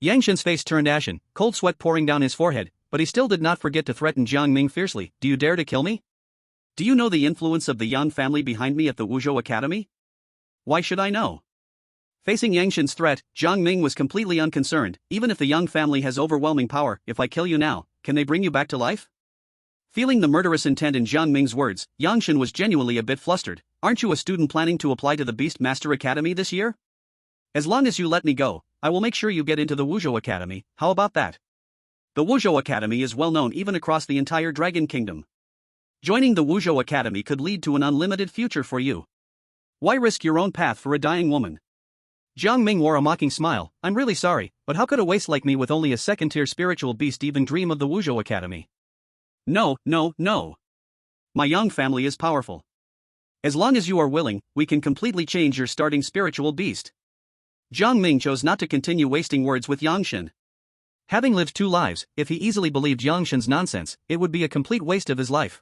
Yang Shen's face turned ashen, cold sweat pouring down his forehead, but he still did not forget to threaten Jiang Ming fiercely. Do you dare to kill me? Do you know the influence of the Yang family behind me at the Wuzhou Academy? Why should I know? Facing Yang Shen's threat, Jiang Ming was completely unconcerned. Even if the Yang family has overwhelming power, if I kill you now, can they bring you back to life? Feeling the murderous intent in Jiang Ming's words, Yang Shen was genuinely a bit flustered. Aren't you a student planning to apply to the Beast Master Academy this year? As long as you let me go, I will make sure you get into the Wuzhou Academy. How about that? The Wuzhou Academy is well known even across the entire Dragon Kingdom. Joining the Wuzhou Academy could lead to an unlimited future for you. Why risk your own path for a dying woman? Jiang Ming wore a mocking smile. I'm really sorry, but how could a waste like me with only a 2nd tier spiritual beast even dream of the Wuzhou Academy? No. My Yang family is powerful. As long as you are willing, we can completely change your starting spiritual beast. Jiang Ming chose not to continue wasting words with Yang Shen. Having lived 2 lives, if he easily believed Yang Shen's nonsense, it would be a complete waste of his life.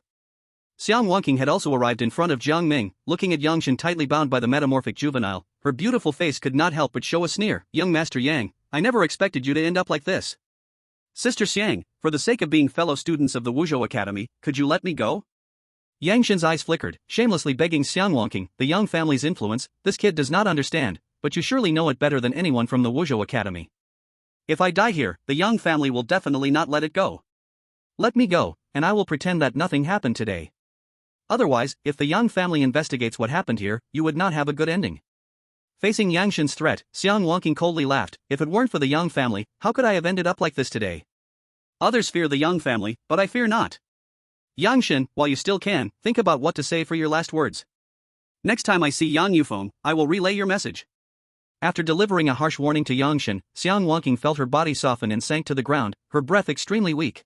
Xiang Wanqing had also arrived in front of Jiang Ming, looking at Yang Shen tightly bound by the metamorphic juvenile. Her beautiful face could not help but show a sneer. Young Master Yang, I never expected you to end up like this. Sister Xiang, for the sake of being fellow students of the Wuzhou Academy, could you let me go? Yang Shen's eyes flickered, shamelessly begging Xiang Wanqing, the Yang family's influence, this kid does not understand. but you surely know it better than anyone from the Wuzhou Academy. If I die here, the Yang family will definitely not let it go. Let me go, and I will pretend that nothing happened today. Otherwise, if the Yang family investigates what happened here, you would not have a good ending. Facing Yang Shen's threat, Xiang Wanqing coldly laughed. If it weren't for the Yang family, how could I have ended up like this today? Others fear the Yang family, but I fear not. Yang Shen, while you still can, think about what to say for your last words. Next time I see Yang Yufeng, I will relay your message. After delivering a harsh warning to Yang Shen, Xiang Wanqing felt her body soften and sank to the ground, her breath extremely weak.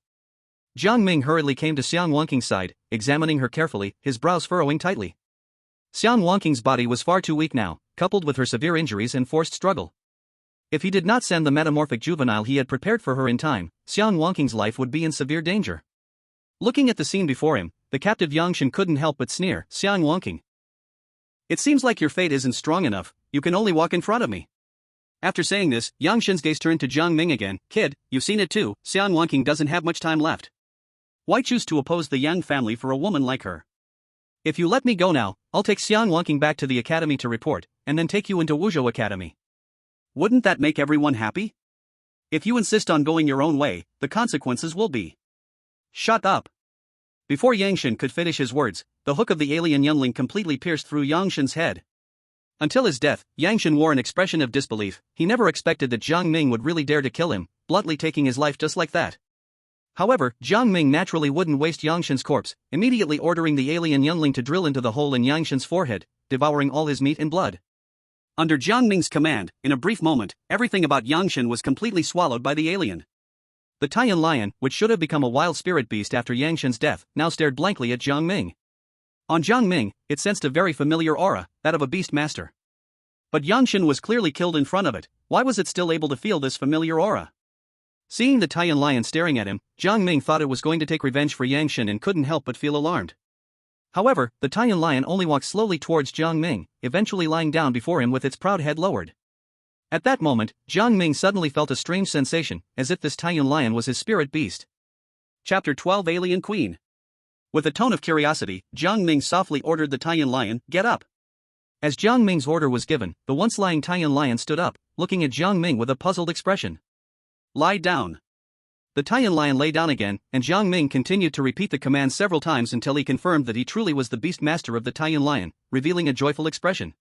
Jiang Ming hurriedly came to Xiang Wanqing's side, examining her carefully, his brows furrowing tightly. Xiang Wanqing's body was far too weak now, coupled with her severe injuries and forced struggle. If he did not send the metamorphic juvenile he had prepared for her in time, Xiang Wanqing's life would be in severe danger. Looking at the scene before him, the captive Yang Shen couldn't help but sneer. Xiang Wanqing, it seems like your fate isn't strong enough, you can only walk in front of me. After saying this, Yang Shen's gaze turned to Jiang Ming again. Kid, you've seen it too, Xiang Wanqing doesn't have much time left. Why choose to oppose the Yang family for a woman like her? If you let me go now, I'll take Xiang Wanqing back to the academy to report, and then take you into Wuzhou Academy. Wouldn't that make everyone happy? If you insist on going your own way, the consequences will be. Shut up. Before Yang Shen could finish his words, the hook of the alien youngling completely pierced through Yang Shen's head. Until his death, Yang Shen wore an expression of disbelief. He never expected that Jiang Ming would really dare to kill him, bluntly taking his life just like that. However, Jiang Ming naturally wouldn't waste Yang Shen's corpse, immediately ordering the alien youngling to drill into the hole in Yang Shen's forehead, devouring all his meat and blood. Under Jiang Ming's command, in a brief moment, everything about Yang Shen was completely swallowed by the alien. The Taiyan lion, which should have become a wild spirit beast after Yang Shen's death, now stared blankly at Jiang Ming. On Jiang Ming, it sensed a very familiar aura, that of a beast master. But Yang Shen was clearly killed in front of it. Why was it still able to feel this familiar aura? Seeing the Taiyan lion staring at him, Jiang Ming thought it was going to take revenge for Yang Shen and couldn't help but feel alarmed. However, the Taiyan lion only walked slowly towards Jiang Ming, eventually lying down before him with its proud head lowered. At that moment, Jiang Ming suddenly felt a strange sensation, as if this Taiyan lion was his spirit beast. Chapter 12 Alien Queen. With a tone of curiosity, Jiang Ming softly ordered the Taiyan lion, get up. As Jiang Ming's order was given, the once lying Taiyan lion stood up, looking at Jiang Ming with a puzzled expression. Lie down. The Taiyan lion lay down again, and Jiang Ming continued to repeat the command several times until he confirmed that he truly was the beast master of the Taiyan lion, revealing a joyful expression.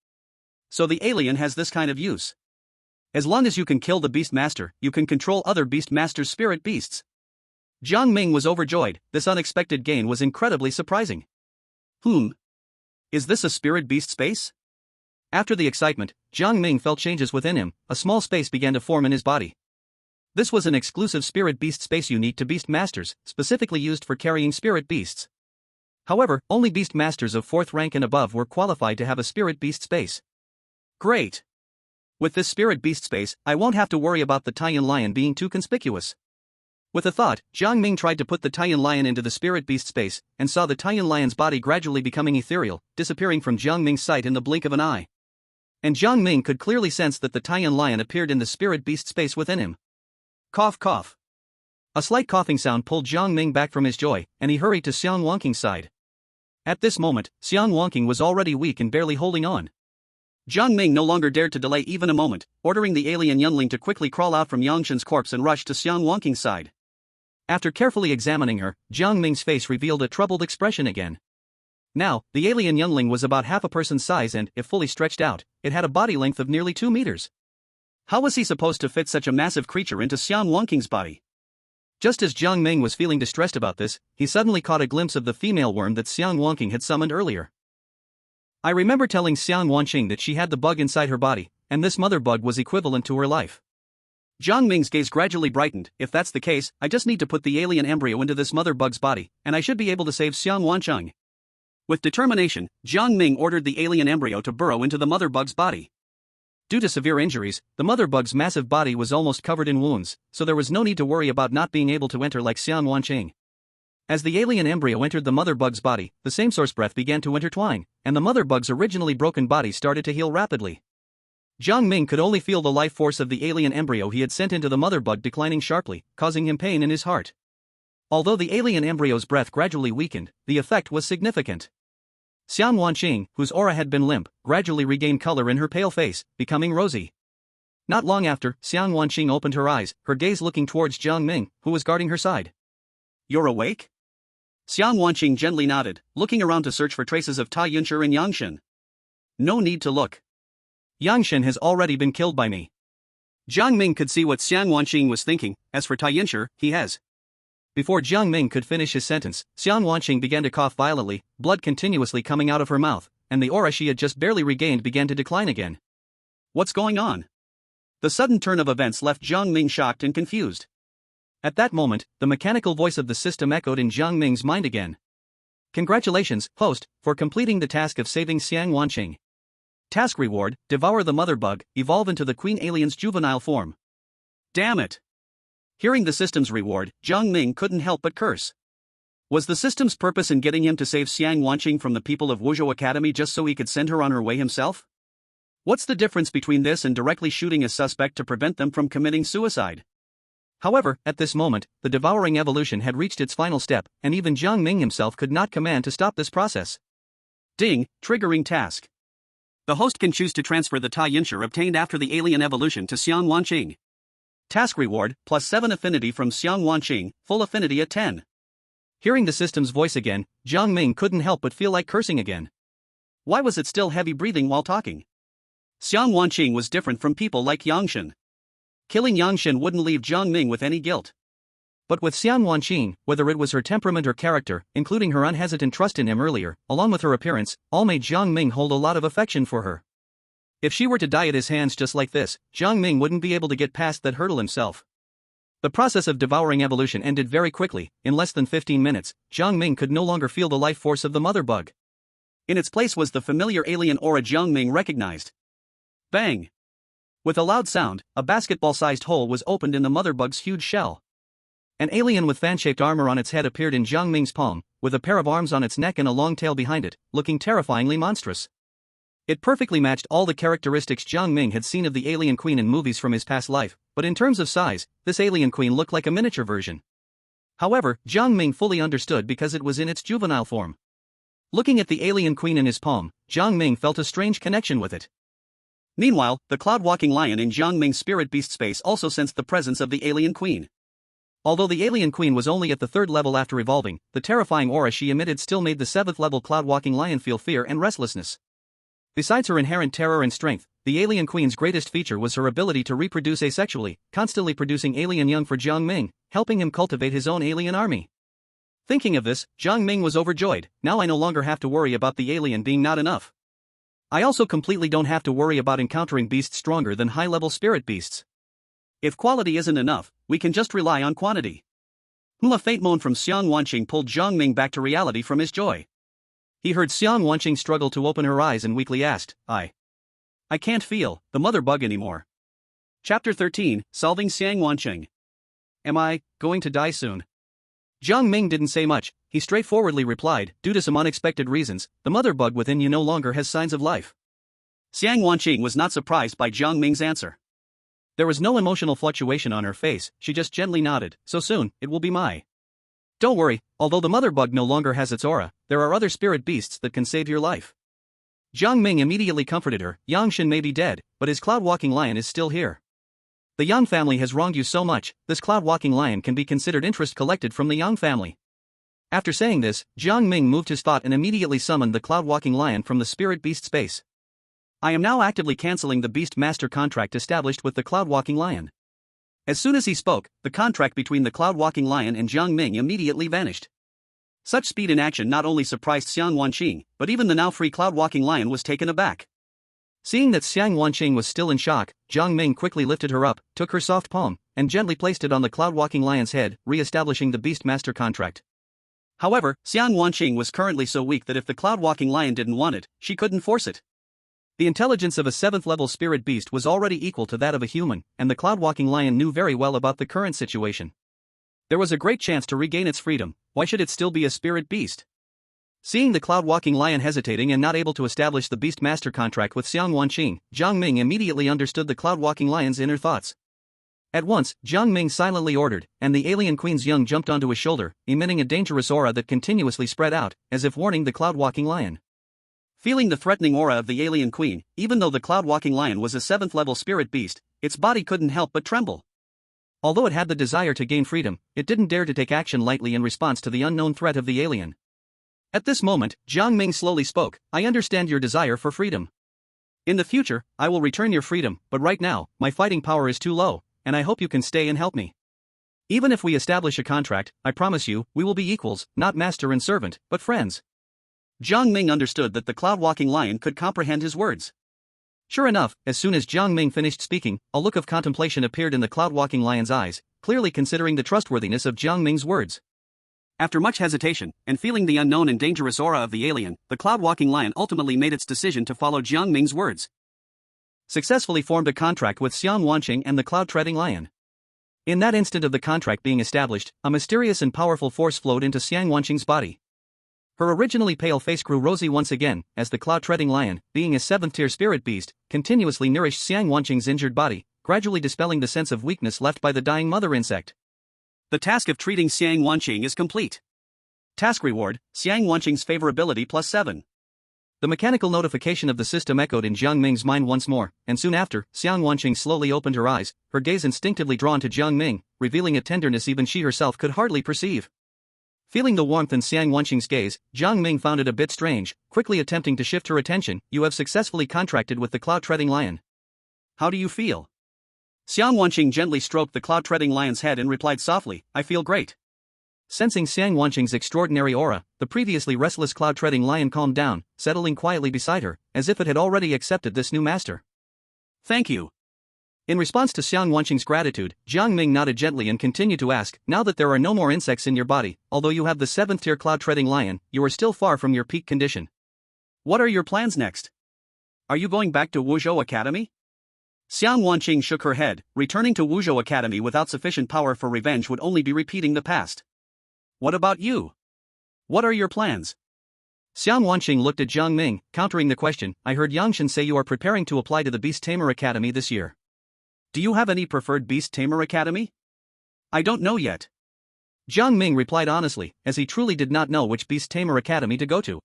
So the alien has this kind of use. As long as you can kill the beast master, you can control other beast master's spirit beasts. Jiang Ming was overjoyed. This unexpected gain was incredibly surprising. Is this a spirit beast space? After the excitement, Jiang Ming felt changes within him. A small space began to form in his body. This was an exclusive spirit beast space unique to beast masters, specifically used for carrying spirit beasts. However, only beast masters of 4th rank and above were qualified to have a spirit beast space. Great! With this spirit beast space, I won't have to worry about the Taiyan lion being too conspicuous. With a thought, Jiang Ming tried to put the Taiyan lion into the spirit beast space, and saw the Taiyan lion's body gradually becoming ethereal, disappearing from Jiang Ming's sight in the blink of an eye. And Jiang Ming could clearly sense that the Taiyan lion appeared in the spirit beast space within him. Cough cough. A slight coughing sound pulled Jiang Ming back from his joy, and he hurried to Xiang Wanqing's side. At this moment, Xiang Wanqing was already weak and barely holding on. Jiang Ming no longer dared to delay even a moment, ordering the alien youngling to quickly crawl out from Yang Shen's corpse and rush to Xiang Wanqing's side. After carefully examining her, Jiang Ming's face revealed a troubled expression again. Now, the alien youngling was about half a person's size and, if fully stretched out, it had a body length of nearly 2 meters. How was he supposed to fit such a massive creature into Xiang Wanqing's body? Just as Jiang Ming was feeling distressed about this, he suddenly caught a glimpse of the female worm that Xiang Wanqing had summoned earlier. I remember telling Xiang Wanqing that she had the bug inside her body, and this mother bug was equivalent to her life. Jiang Ming's gaze gradually brightened. If that's the case, I just need to put the alien embryo into this mother bug's body, and I should be able to save Xiang Wanqing. With determination, Jiang Ming ordered the alien embryo to burrow into the mother bug's body. Due to severe injuries, the mother bug's massive body was almost covered in wounds, so there was no need to worry about not being able to enter like Xiang Wanqing. As the alien embryo entered the mother bug's body, the same source breath began to intertwine, and the mother bug's originally broken body started to heal rapidly. Jiang Ming could only feel the life force of the alien embryo he had sent into the mother bug declining sharply, causing him pain in his heart. Although the alien embryo's breath gradually weakened, the effect was significant. Xiang Wanqing, whose aura had been limp, gradually regained color in her pale face, becoming rosy. Not long after, Xiang Wanqing opened her eyes, her gaze looking towards Jiang Ming, who was guarding her side. You're awake? Xiang Wanqing gently nodded, looking around to search for traces of Tai Yunshi and Yang Shen. No need to look. Yang Shen has already been killed by me. Jiang Ming could see what Xiang Wanqing was thinking. As for Tai Yunshi, he has. Before Jiang Ming could finish his sentence, Xiang Wanqing began to cough violently, blood continuously coming out of her mouth, and the aura she had just barely regained began to decline again. What's going on? The sudden turn of events left Jiang Ming shocked and confused. At that moment, the mechanical voice of the system echoed in Jiang Ming's mind again. Congratulations, host, for completing the task of saving Xiang Wanqing. Task reward: devour the mother bug, evolve into the queen alien's juvenile form. Damn it! Hearing the system's reward, Jiang Ming couldn't help but curse. Was the system's purpose in getting him to save Xiang Wanqing from the people of Wuzhou Academy just so he could send her on her way himself? What's the difference between this and directly shooting a suspect to prevent them from committing suicide? However, at this moment, the devouring evolution had reached its final step, and even Jiang Ming himself could not command to stop this process. Ding, triggering task. The host can choose to transfer the Tai Yunshi obtained after the alien evolution to Xiang Wanqing. Task reward, +7 affinity from Xiang Wanqing, full affinity at 10. Hearing the system's voice again, Jiang Ming couldn't help but feel like cursing again. Why was it still heavy breathing while talking? Xiang Wanqing was different from people like Yang Shen. Killing Yang Shen wouldn't leave Jiang Ming with any guilt. But with Xiang Wanqing, whether it was her temperament or character, including her unhesitant trust in him earlier, along with her appearance, all made Jiang Ming hold a lot of affection for her. If she were to die at his hands just like this, Jiang Ming wouldn't be able to get past that hurdle himself. The process of devouring evolution ended very quickly. In less than 15 minutes, Jiang Ming could no longer feel the life force of the mother bug. In its place was the familiar alien aura Jiang Ming recognized. Bang! With a loud sound, a basketball-sized hole was opened in the mother bug's huge shell. An alien with fan-shaped armor on its head appeared in Jiang Ming's palm, with a pair of arms on its neck and a long tail behind it, looking terrifyingly monstrous. It perfectly matched all the characteristics Jiang Ming had seen of the alien queen in movies from his past life, but in terms of size, this alien queen looked like a miniature version. However, Jiang Ming fully understood because it was in its juvenile form. Looking at the alien queen in his palm, Jiang Ming felt a strange connection with it. Meanwhile, the cloud-walking lion in Jiang Ming's spirit beast space also sensed the presence of the alien queen. Although the alien queen was only at the 3rd level after evolving, the terrifying aura she emitted still made the 7th level cloud-walking lion feel fear and restlessness. Besides her inherent terror and strength, the alien queen's greatest feature was her ability to reproduce asexually, constantly producing alien young for Jiang Ming, helping him cultivate his own alien army. Thinking of this, Jiang Ming was overjoyed. Now I no longer have to worry about the alien being not enough. I also completely don't have to worry about encountering beasts stronger than high-level spirit beasts. If quality isn't enough, we can just rely on quantity. A faint moan from Xiang Wanqing pulled Jiang Ming back to reality from his joy. He heard Xiang Wanqing struggle to open her eyes and weakly asked, I can't feel the mother bug anymore. Chapter 13, Solving Xiang Wanqing. Am I going to die soon? Jiang Ming didn't say much. He straightforwardly replied, due to some unexpected reasons, the mother bug within you no longer has signs of life. Xiang Wanqing was not surprised by Jiang Ming's answer. There was no emotional fluctuation on her face, she just gently nodded. So soon, it will be my. Don't worry, although the mother bug no longer has its aura, there are other spirit beasts that can save your life. Jiang Ming immediately comforted her. Yang Shen may be dead, but his cloud-walking lion is still here. The Yang family has wronged you so much, this cloud-walking lion can be considered interest collected from the Yang family. After saying this, Jiang Ming moved his thought and immediately summoned the cloud-walking lion from the spirit beast space. I am now actively cancelling the beast master contract established with the cloud-walking lion. As soon as he spoke, the contract between the cloud-walking lion and Jiang Ming immediately vanished. Such speed in action not only surprised Xiang Wanqing, but even the now-free cloud-walking lion was taken aback. Seeing that Xiang Wanqing was still in shock, Jiang Ming quickly lifted her up, took her soft palm, and gently placed it on the cloud-walking lion's head, re-establishing the beast master contract. However, Xiang Wanqing was currently so weak that if the cloud-walking lion didn't want it, she couldn't force it. The intelligence of a 7th-level spirit beast was already equal to that of a human, and the cloud-walking lion knew very well about the current situation. There was a great chance to regain its freedom. Why should it still be a spirit beast? Seeing the cloud-walking lion hesitating and not able to establish the beast master contract with Xiang Wanqing, Jiang Ming immediately understood the cloud-walking lion's inner thoughts. At once, Jiang Ming silently ordered, and the alien queen's young jumped onto his shoulder, emitting a dangerous aura that continuously spread out, as if warning the cloud-walking lion. Feeling the threatening aura of the alien queen, even though the cloud-walking lion was a 7th-level spirit beast, its body couldn't help but tremble. Although it had the desire to gain freedom, it didn't dare to take action lightly in response to the unknown threat of the alien. At this moment, Jiang Ming slowly spoke, "I understand your desire for freedom. In the future, I will return your freedom, but right now, my fighting power is too low, and I hope you can stay and help me. Even if we establish a contract, I promise you, we will be equals, not master and servant, but friends." Jiang Ming understood that the cloud-walking lion could comprehend his words. Sure enough, as soon as Jiang Ming finished speaking, a look of contemplation appeared in the cloud-walking lion's eyes, clearly considering the trustworthiness of Jiang Ming's words. After much hesitation, and feeling the unknown and dangerous aura of the alien, the cloud-walking lion ultimately made its decision to follow Jiang Ming's words. Successfully formed a contract with Xiang Wanqing and the cloud-treading lion. In that instant of the contract being established, a mysterious and powerful force flowed into Xiang Wanqing's body. Her originally pale face grew rosy once again, as the cloud-treading lion, being a 7th-tier spirit beast, continuously nourished Xiang Wanqing's injured body, gradually dispelling the sense of weakness left by the dying mother insect. The task of treating Xiang Wanqing is complete. Task reward, Xiang Wanqing's favorability +7. The mechanical notification of the system echoed in Jiang Ming's mind once more, and soon after, Xiang Wanqing slowly opened her eyes, her gaze instinctively drawn to Jiang Ming, revealing a tenderness even she herself could hardly perceive. Feeling the warmth in Xiang Wanqing's gaze, Jiang Ming found it a bit strange, quickly attempting to shift her attention. "You have successfully contracted with the cloud-treading lion. How do you feel?" Xiang Wanqing gently stroked the cloud-treading lion's head and replied softly, "I feel great." Sensing Xiang Wanqing's extraordinary aura, the previously restless cloud-treading lion calmed down, settling quietly beside her, as if it had already accepted this new master. "Thank you." In response to Xiang Wanqing's gratitude, Jiang Ming nodded gently and continued to ask, "Now that there are no more insects in your body, although you have the 7th-tier cloud-treading lion, you are still far from your peak condition. What are your plans next? Are you going back to Wuzhou Academy?" Xiang Wanqing shook her head. Returning to Wuzhou Academy without sufficient power for revenge would only be repeating the past. "What about you? What are your plans?" Xiang Wanqing looked at Jiang Ming, countering the question, "I heard Yang Shen say you are preparing to apply to the Beast Tamer Academy this year. Do you have any preferred Beast Tamer Academy?" "I don't know yet." Jiang Ming replied honestly, as he truly did not know which Beast Tamer Academy to go to.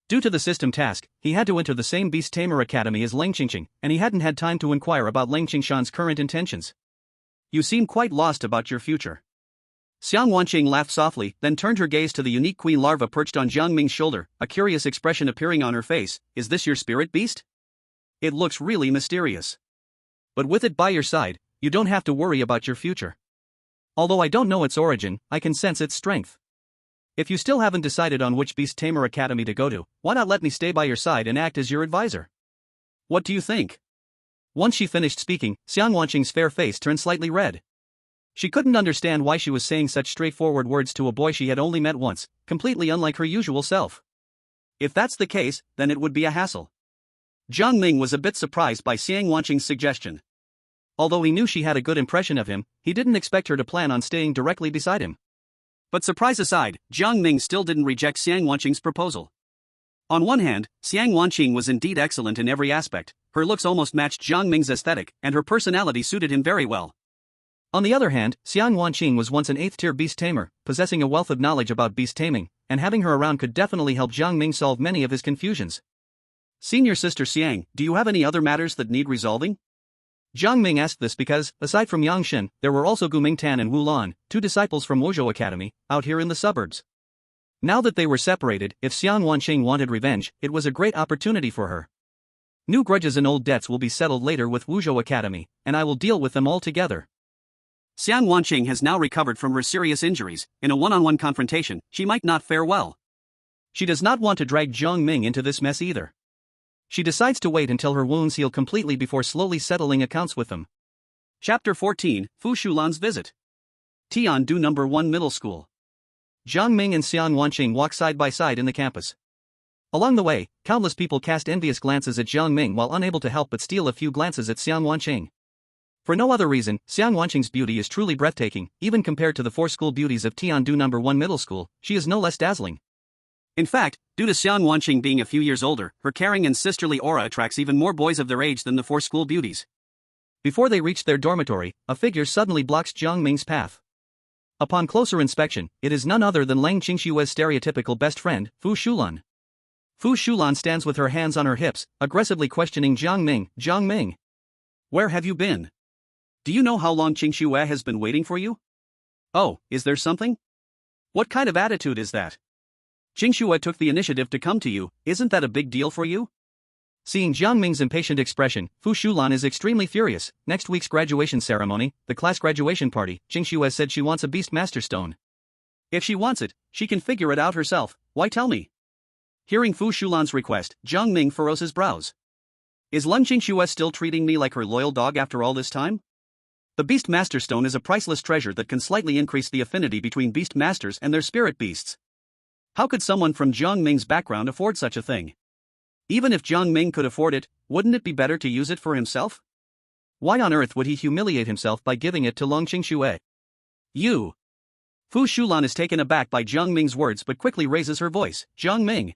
Due to the system task, he had to enter the same Beast Tamer Academy as Lang Qingqing, and he hadn't had time to inquire about Lang Qingshan's current intentions. "You seem quite lost about your future." Xiang Wanqing laughed softly, then turned her gaze to the unique queen larva perched on Jiang Ming's shoulder, a curious expression appearing on her face. "Is this your spirit beast? It looks really mysterious. But with it by your side, you don't have to worry about your future. Although I don't know its origin, I can sense its strength. If you still haven't decided on which Beast Tamer Academy to go to, why not let me stay by your side and act as your advisor? What do you think?" Once she finished speaking, Xiang Wanqing's fair face turned slightly red. She couldn't understand why she was saying such straightforward words to a boy she had only met once, completely unlike her usual self. If that's the case, then it would be a hassle. Jiang Ming was a bit surprised by Xiang Wanqing's suggestion. Although he knew she had a good impression of him, he didn't expect her to plan on staying directly beside him. But surprise aside, Jiang Ming still didn't reject Xiang Wanqing's proposal. On one hand, Xiang Wanqing was indeed excellent in every aspect, her looks almost matched Jiang Ming's aesthetic, and her personality suited him very well. On the other hand, Xiang Wanqing was once an 8th-tier beast tamer, possessing a wealth of knowledge about beast taming, and having her around could definitely help Jiang Ming solve many of his confusions. "Senior Sister Xiang, do you have any other matters that need resolving?" Jiang Ming asked this because, aside from Yang Shen, there were also Gu Mingtan and Wu Lan, 2 disciples from Wuzhou Academy, out here in the suburbs. Now that they were separated, if Xiang Wanqing wanted revenge, it was a great opportunity for her. New grudges and old debts will be settled later with Wuzhou Academy, and I will deal with them all together. Xiang Wanqing has now recovered from her serious injuries. In a one-on-one confrontation, she might not fare well. She does not want to drag Jiang Ming into this mess either. She decides to wait until her wounds heal completely before slowly settling accounts with them. Chapter 14, Fu Shulan's Visit. Tiandu No. 1 Middle School. Jiang Ming and Xiang Wanqing walk side by side in the campus. Along the way, countless people cast envious glances at Jiang Ming while unable to help but steal a few glances at Xiang Wanqing. For no other reason, Xiang Wanqing's beauty is truly breathtaking. Even compared to the 4 school beauties of Tiandu No. 1 Middle School, she is no less dazzling. In fact, due to Xiang Wanqing being a few years older, her caring and sisterly aura attracts even more boys of their age than the 4 school beauties. Before they reach their dormitory, a figure suddenly blocks Jiang Ming's path. Upon closer inspection, it is none other than Lang Qingshue's stereotypical best friend, Fu Shulan. Fu Shulan stands with her hands on her hips, aggressively questioning Jiang Ming. Jiang Ming, Where have you been? Do you know how long Qingxue has been waiting for you? Oh, is there something? What kind of attitude is that? Qingxue took the initiative to come to you, isn't that a big deal for you? Seeing Jiang Ming's impatient expression, Fu Shulan is extremely furious. Next week's graduation ceremony, the class graduation party, Qingxue said she wants a Beast Master Stone. If she wants it, she can figure it out herself, why tell me? Hearing Fu Shulan's request, Jiang Ming furrows his brows. Is Lun Qingxue still treating me like her loyal dog after all this time? The Beast Master Stone is a priceless treasure that can slightly increase the affinity between Beast Masters and their spirit beasts. How could someone from Jiang Ming's background afford such a thing? Even if Jiang Ming could afford it, wouldn't it be better to use it for himself? Why on earth would he humiliate himself by giving it to Lun Qingxue? You! Fu Shulan is taken aback by Jiang Ming's words but quickly raises her voice. Jiang Ming,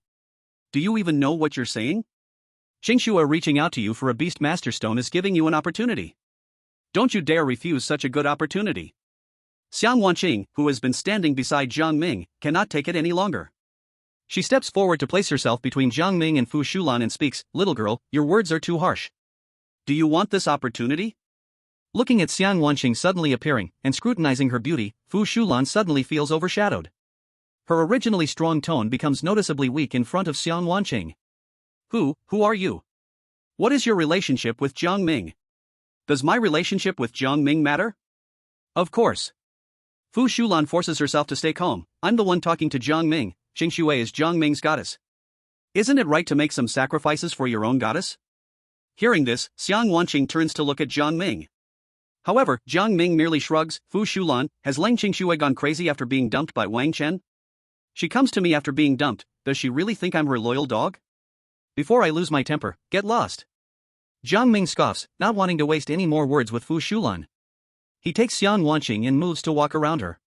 do you even know what you're saying? Qingxue reaching out to you for a Beast Master Stone is giving you an opportunity. Don't you dare refuse such a good opportunity. Xiang Wanqing, who has been standing beside Jiang Ming, cannot take it any longer. She steps forward to place herself between Jiang Ming and Fu Shulan and speaks, "Little girl, your words are too harsh. Do you want this opportunity?" Looking at Xiang Wanqing suddenly appearing and scrutinizing her beauty, Fu Shulan suddenly feels overshadowed. Her originally strong tone becomes noticeably weak in front of Xiang Wanqing. Who are you? What is your relationship with Jiang Ming? Does my relationship with Jiang Ming matter? Of course. Fu Shulan forces herself to stay calm. I'm the one talking to Jiang Ming. Qingxue is Jiang Ming's goddess. Isn't it right to make some sacrifices for your own goddess? Hearing this, Xiang Wanqing turns to look at Jiang Ming. However, Jiang Ming merely shrugs. Fu Shulan, has Lang Qingxue gone crazy after being dumped by Wang Chen? She comes to me after being dumped. Does she really think I'm her loyal dog? Before I lose my temper, get lost. Jiang Ming scoffs, not wanting to waste any more words with Fu Shulan. He takes Xiang Wanqing and moves to walk around her.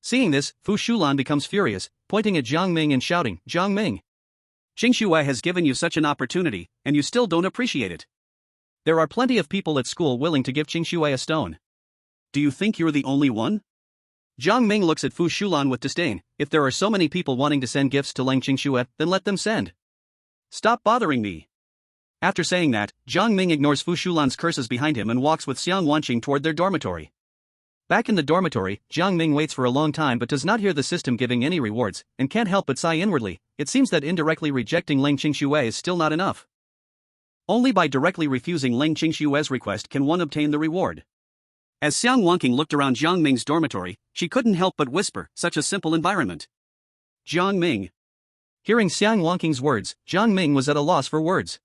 Seeing this, Fu Shulan becomes furious, pointing at Jiang Ming and shouting, "Jiang Ming! Qingxue has given you such an opportunity, and you still don't appreciate it. There are plenty of people at school willing to give Qingxue a stone. Do you think you're the only one?" Jiang Ming looks at Fu Shulan with disdain. If there are so many people wanting to send gifts to Lang Qingxue, then let them send. Stop bothering me. After saying that, Jiang Ming ignores Fu Shulan's curses behind him and walks with Xiang Wanqing toward their dormitory. Back in the dormitory, Jiang Ming waits for a long time but does not hear the system giving any rewards, and can't help but sigh inwardly. It seems that indirectly rejecting Lang Qingxue is still not enough. Only by directly refusing Lang Qingxue's request can one obtain the reward. As Xiang Wanqing looked around Jiang Ming's dormitory, she couldn't help but whisper, "Such a simple environment." Jiang Ming. Hearing Xiang Wanqing's words, Jiang Ming was at a loss for words.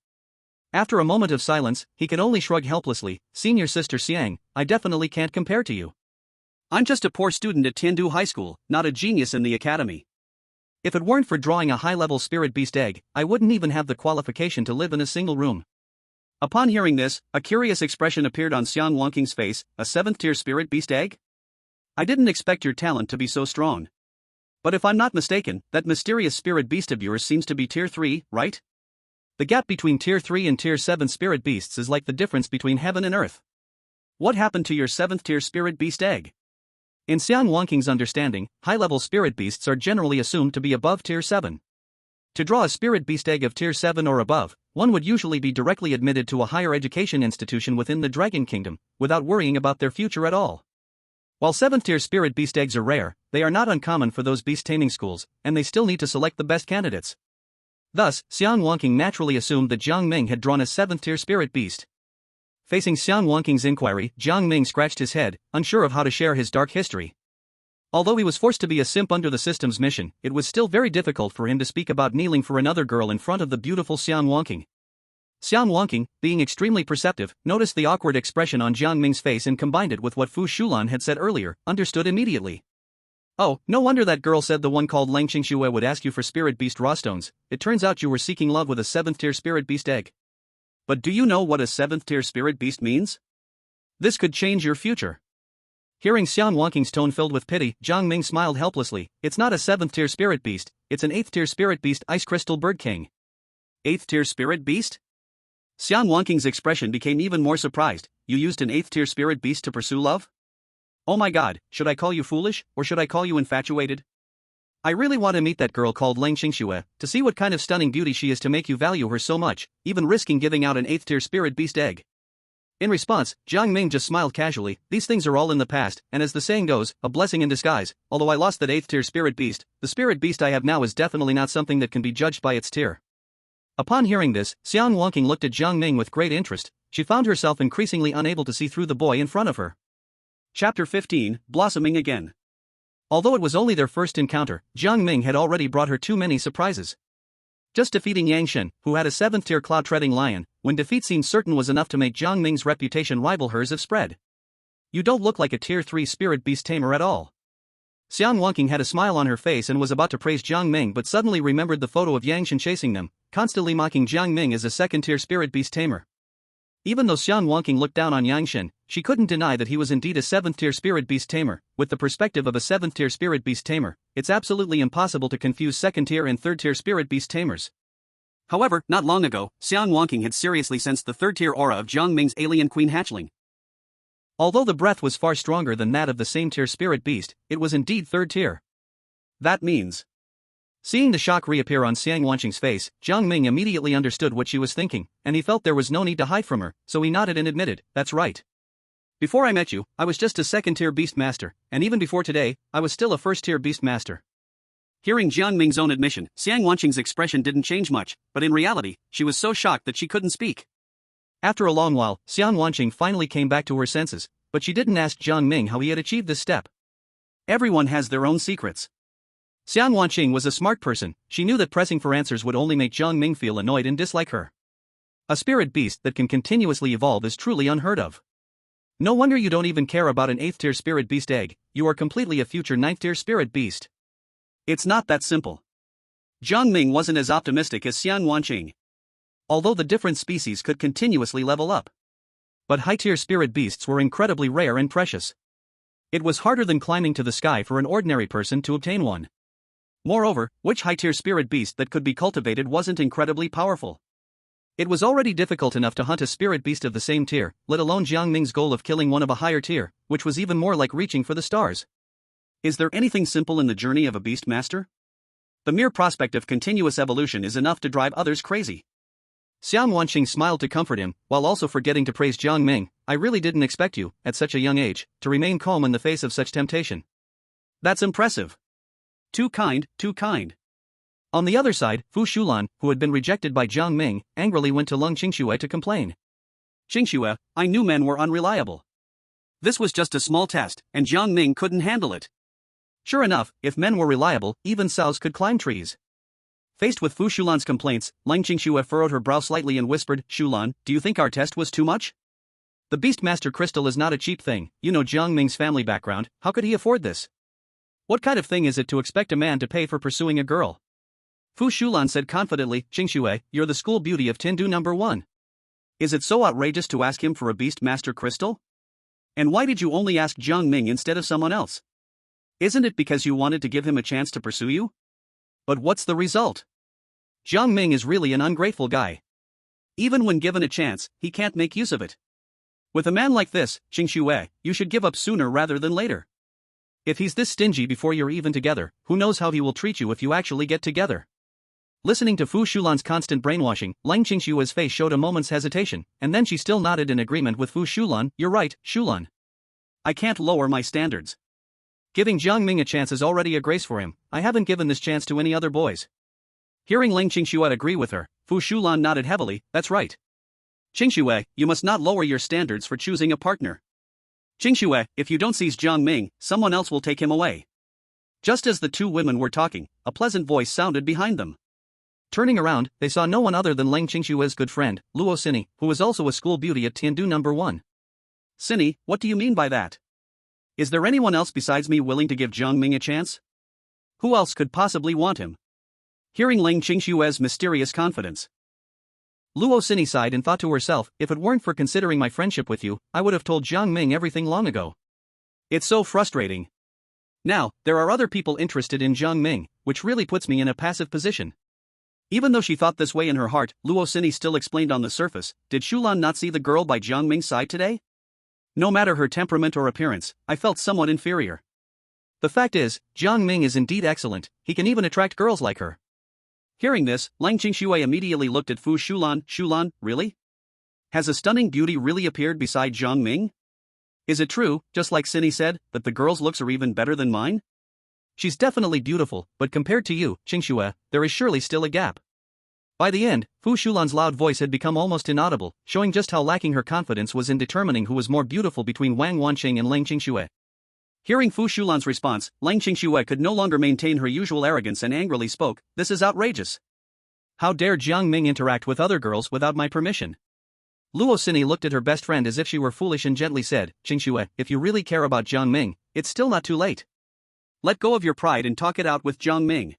After a moment of silence, he could only shrug helplessly. "Senior sister Xiang, I definitely can't compare to you. I'm just a poor student at Tiandu High School, not a genius in the academy. If it weren't for drawing a high-level spirit beast egg, I wouldn't even have the qualification to live in a single room." Upon hearing this, a curious expression appeared on Xiang Wanqing's face. "A 7th-tier spirit beast egg? I didn't expect your talent to be so strong. But if I'm not mistaken, that mysterious spirit beast of yours seems to be tier 3, right? The gap between tier 3 and tier 7 spirit beasts is like the difference between heaven and earth. What happened to your 7th-tier spirit beast egg?" In Xiang Wanqing's understanding, high-level spirit beasts are generally assumed to be above tier 7. To draw a spirit beast egg of tier 7 or above, one would usually be directly admitted to a higher education institution within the Dragon Kingdom, without worrying about their future at all. While 7th-tier spirit beast eggs are rare, they are not uncommon for those beast taming schools, and they still need to select the best candidates. Thus, Xiang Wanqing naturally assumed that Jiang Ming had drawn a 7th-tier spirit beast. Facing Xiang Wanqing's inquiry, Jiang Ming scratched his head, unsure of how to share his dark history. Although he was forced to be a simp under the system's mission, it was still very difficult for him to speak about kneeling for another girl in front of the beautiful Xiang Wanqing. Xiang Wanqing, being extremely perceptive, noticed the awkward expression on Jiang Ming's face and combined it with what Fu Shulan had said earlier, understood immediately. "Oh, no wonder that girl said the one called Lang Qingxue would ask you for spirit beast raw stones. It turns out you were seeking love with a 7th-tier spirit beast egg. But do you know what a 7th-tier spirit beast means? This could change your future." Hearing Xiang Wanqing's tone filled with pity, Jiang Ming smiled helplessly. "It's not a 7th-tier spirit beast, it's an 8th-tier spirit beast, Ice Crystal Bird King." 8th-tier spirit beast? Xiang Wanqing's expression became even more surprised. "You used an 8th-tier spirit beast to pursue love? Oh my god, should I call you foolish, or should I call you infatuated?" I really want to meet that girl called Lang Qingxue, to see what kind of stunning beauty she is to make you value her so much, even risking giving out an 8th tier spirit beast egg. In response, Jiang Ming just smiled casually. These things are all in the past, and as the saying goes, a blessing in disguise. Although I lost that 8th tier spirit beast, the spirit beast I have now is definitely not something that can be judged by its tier. Upon hearing this, Xiang Wanqing looked at Jiang Ming with great interest. She found herself increasingly unable to see through the boy in front of her. Chapter 15, Blossoming Again. Although it was only their first encounter, Jiang Ming had already brought her too many surprises. Just defeating Yang Shen, who had a 7th tier cloud-treading lion, when defeat seemed certain, was enough to make Jiang Ming's reputation rival hers if spread. You don't look like a tier 3 spirit beast tamer at all. Xiang Wanqing had a smile on her face and was about to praise Jiang Ming, but suddenly remembered the photo of Yang Shen chasing them, constantly mocking Jiang Ming as a 2nd tier spirit beast tamer. Even though Xiang Wanqing looked down on Yang Shen, she couldn't deny that he was indeed a 7th tier spirit beast tamer. With the perspective of a 7th tier spirit beast tamer, it's absolutely impossible to confuse 2nd tier and 3rd tier spirit beast tamers. However, not long ago, Xiang Wanqing had seriously sensed the 3rd tier aura of Jiang Ming's alien queen hatchling. Although the breath was far stronger than that of the same tier spirit beast, it was indeed 3rd tier. That means... Seeing the shock reappear on Xiang Wanqing's face, Jiang Ming immediately understood what she was thinking, and he felt there was no need to hide from her, so he nodded and admitted, "That's right. Before I met you, I was just a 2nd tier beast master, and even before today, I was still a 1st tier beast master." Hearing Jiang Ming's own admission, Xiang Wanqing's expression didn't change much, but in reality, she was so shocked that she couldn't speak. After a long while, Xiang Wanqing finally came back to her senses, but she didn't ask Jiang Ming how he had achieved this step. Everyone has their own secrets. Xiang Wanqing was a smart person. She knew that pressing for answers would only make Jiang Ming feel annoyed and dislike her. A spirit beast that can continuously evolve is truly unheard of. No wonder you don't even care about an 8th tier spirit beast egg. You are completely a future 9th tier spirit beast. It's not that simple. Jiang Ming wasn't as optimistic as Xiang Wanqing. Although the different species could continuously level up. But high-tier spirit beasts were incredibly rare and precious. It was harder than climbing to the sky for an ordinary person to obtain one. Moreover, which high-tier spirit beast that could be cultivated wasn't incredibly powerful. It was already difficult enough to hunt a spirit beast of the same tier, let alone Jiang Ming's goal of killing one of a higher tier, which was even more like reaching for the stars. Is there anything simple in the journey of a beast master? The mere prospect of continuous evolution is enough to drive others crazy. Xiang Wanqing smiled to comfort him, while also forgetting to praise Jiang Ming. "I really didn't expect you, at such a young age, to remain calm in the face of such temptation." That's impressive. Too kind, too kind. On the other side, Fu Shulan, who had been rejected by Jiang Ming, angrily went to Lang Qingxue to complain. "Qingxue, I knew men were unreliable. This was just a small test, and Jiang Ming couldn't handle it." Sure enough, if men were reliable, even sows could climb trees. Faced with Fu Shulan's complaints, Lang Qingxue furrowed her brow slightly and whispered, "Shulan, do you think our test was too much? The Beastmaster crystal is not a cheap thing. You know Jiang Ming's family background. How could he afford this? What kind of thing is it to expect a man to pay for pursuing a girl?" Fu Shulan said confidently, "Qingxue, you're the school beauty of Tindu number 1. Is it so outrageous to ask him for a Beastmaster crystal? And why did you only ask Jiang Ming instead of someone else? Isn't it because you wanted to give him a chance to pursue you? But what's the result? Jiang Ming is really an ungrateful guy. Even when given a chance, he can't make use of it. With a man like this, Qingxue, you should give up sooner rather than later. If he's this stingy before you're even together, who knows how he will treat you if you actually get together." Listening to Fu Shulan's constant brainwashing, Lang Qingxue's face showed a moment's hesitation, and then she still nodded in agreement with Fu Shulan. "You're right, Shulan. I can't lower my standards. Giving Jiang Ming a chance is already a grace for him. I haven't given this chance to any other boys." Hearing Lang Qingxue agree with her, Fu Shulan nodded heavily. "That's right. Qingxue, you must not lower your standards for choosing a partner. Qingxue, if you don't seize Jiang Ming, someone else will take him away." Just as the two women were talking, a pleasant voice sounded behind them. Turning around, they saw no one other than Lang Qingxue's good friend, Luo Sini, who was also a school beauty at Tiandu number 1. "Sini, what do you mean by that? Is there anyone else besides me willing to give Jiang Ming a chance? Who else could possibly want him?" Hearing Lang Qingxue's mysterious confidence, Luo Sini sighed and thought to herself, "If it weren't for considering my friendship with you, I would have told Jiang Ming everything long ago. It's so frustrating. Now, there are other people interested in Jiang Ming, which really puts me in a passive position." Even though she thought this way in her heart, Luo Sini still explained on the surface, "Did Shulan not see the girl by Jiang Ming's side today? No matter her temperament or appearance, I felt somewhat inferior. The fact is, Jiang Ming is indeed excellent, he can even attract girls like her. Hearing this, Lang Qingxue immediately looked at Fu Shulan. Shulan, really? Has a stunning beauty really appeared beside Jiang Ming? Is it true, just like Cindy said, that the girl's looks are even better than mine? She's definitely beautiful, but compared to you, Qingxue, there is surely still a gap. By the end, Fu Shulan's loud voice had become almost inaudible, showing just how lacking her confidence was in determining who was more beautiful between Wang Wanqing and Lang Qingxue. Hearing Fu Shulan's response, Lang Qingxue could no longer maintain her usual arrogance and angrily spoke, "This is outrageous. How dare Jiang Ming interact with other girls without my permission?" Luo Xini looked at her best friend as if she were foolish and gently said, "Qingxue, if you really care about Jiang Ming, it's still not too late. Let go of your pride and talk it out with Jiang Ming."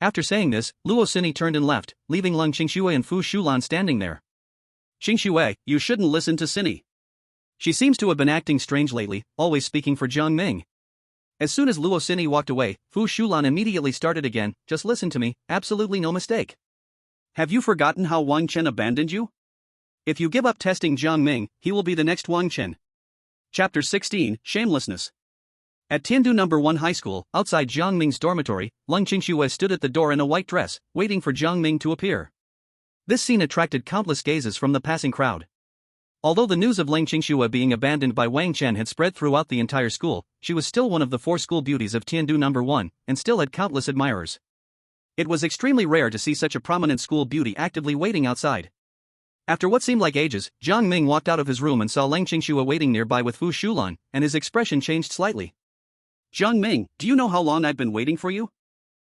After saying this, Luo Xini turned and left, leaving Lang Qingxue and Fu Shulan standing there. "Qingxue, you shouldn't listen to Cindy. She seems to have been acting strange lately, always speaking for Jiang Ming." As soon as Luo Xini walked away, Fu Shulan immediately started again, "Just listen to me, absolutely no mistake. Have you forgotten how Wang Chen abandoned you? If you give up testing Jiang Ming, he will be the next Wang Chen." Chapter 16, Shamelessness. At Tiandu No. 1 High School, outside Jiang Ming's dormitory, Lang Qingxue stood at the door in a white dress, waiting for Jiang Ming to appear. This scene attracted countless gazes from the passing crowd. Although the news of Lang Qingxue being abandoned by Wang Chen had spread throughout the entire school, she was still one of the 4 school beauties of Tiandu No. 1, and still had countless admirers. It was extremely rare to see such a prominent school beauty actively waiting outside. After what seemed like ages, Jiang Ming walked out of his room and saw Lang Qingxue waiting nearby with Fu Shulan, and his expression changed slightly. "Jiang Ming, do you know how long I've been waiting for you?"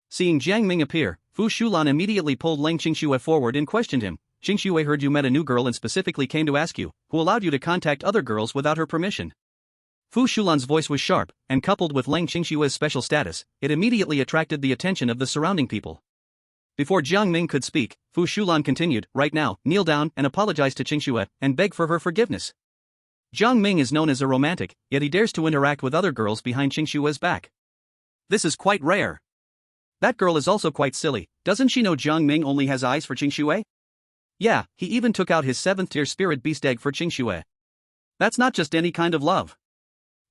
Seeing Jiang Ming appear, Fu Shulan immediately pulled Lang Qingxue forward and questioned him. "Qingxue heard you met a new girl and specifically came to ask you, who allowed you to contact other girls without her permission." Fu Shulan's voice was sharp, and coupled with Lang Qingxue's special status, it immediately attracted the attention of the surrounding people. Before Jiang Ming could speak, Fu Shulan continued, "Right now, kneel down and apologize to Qingxue, and beg for her forgiveness. Jiang Ming is known as a romantic, yet he dares to interact with other girls behind Qingxue's back. This is quite rare. That girl is also quite silly, doesn't she know Jiang Ming only has eyes for Qingxue? Yeah, he even took out his 7th-tier spirit beast egg for Qingxue. That's not just any kind of love."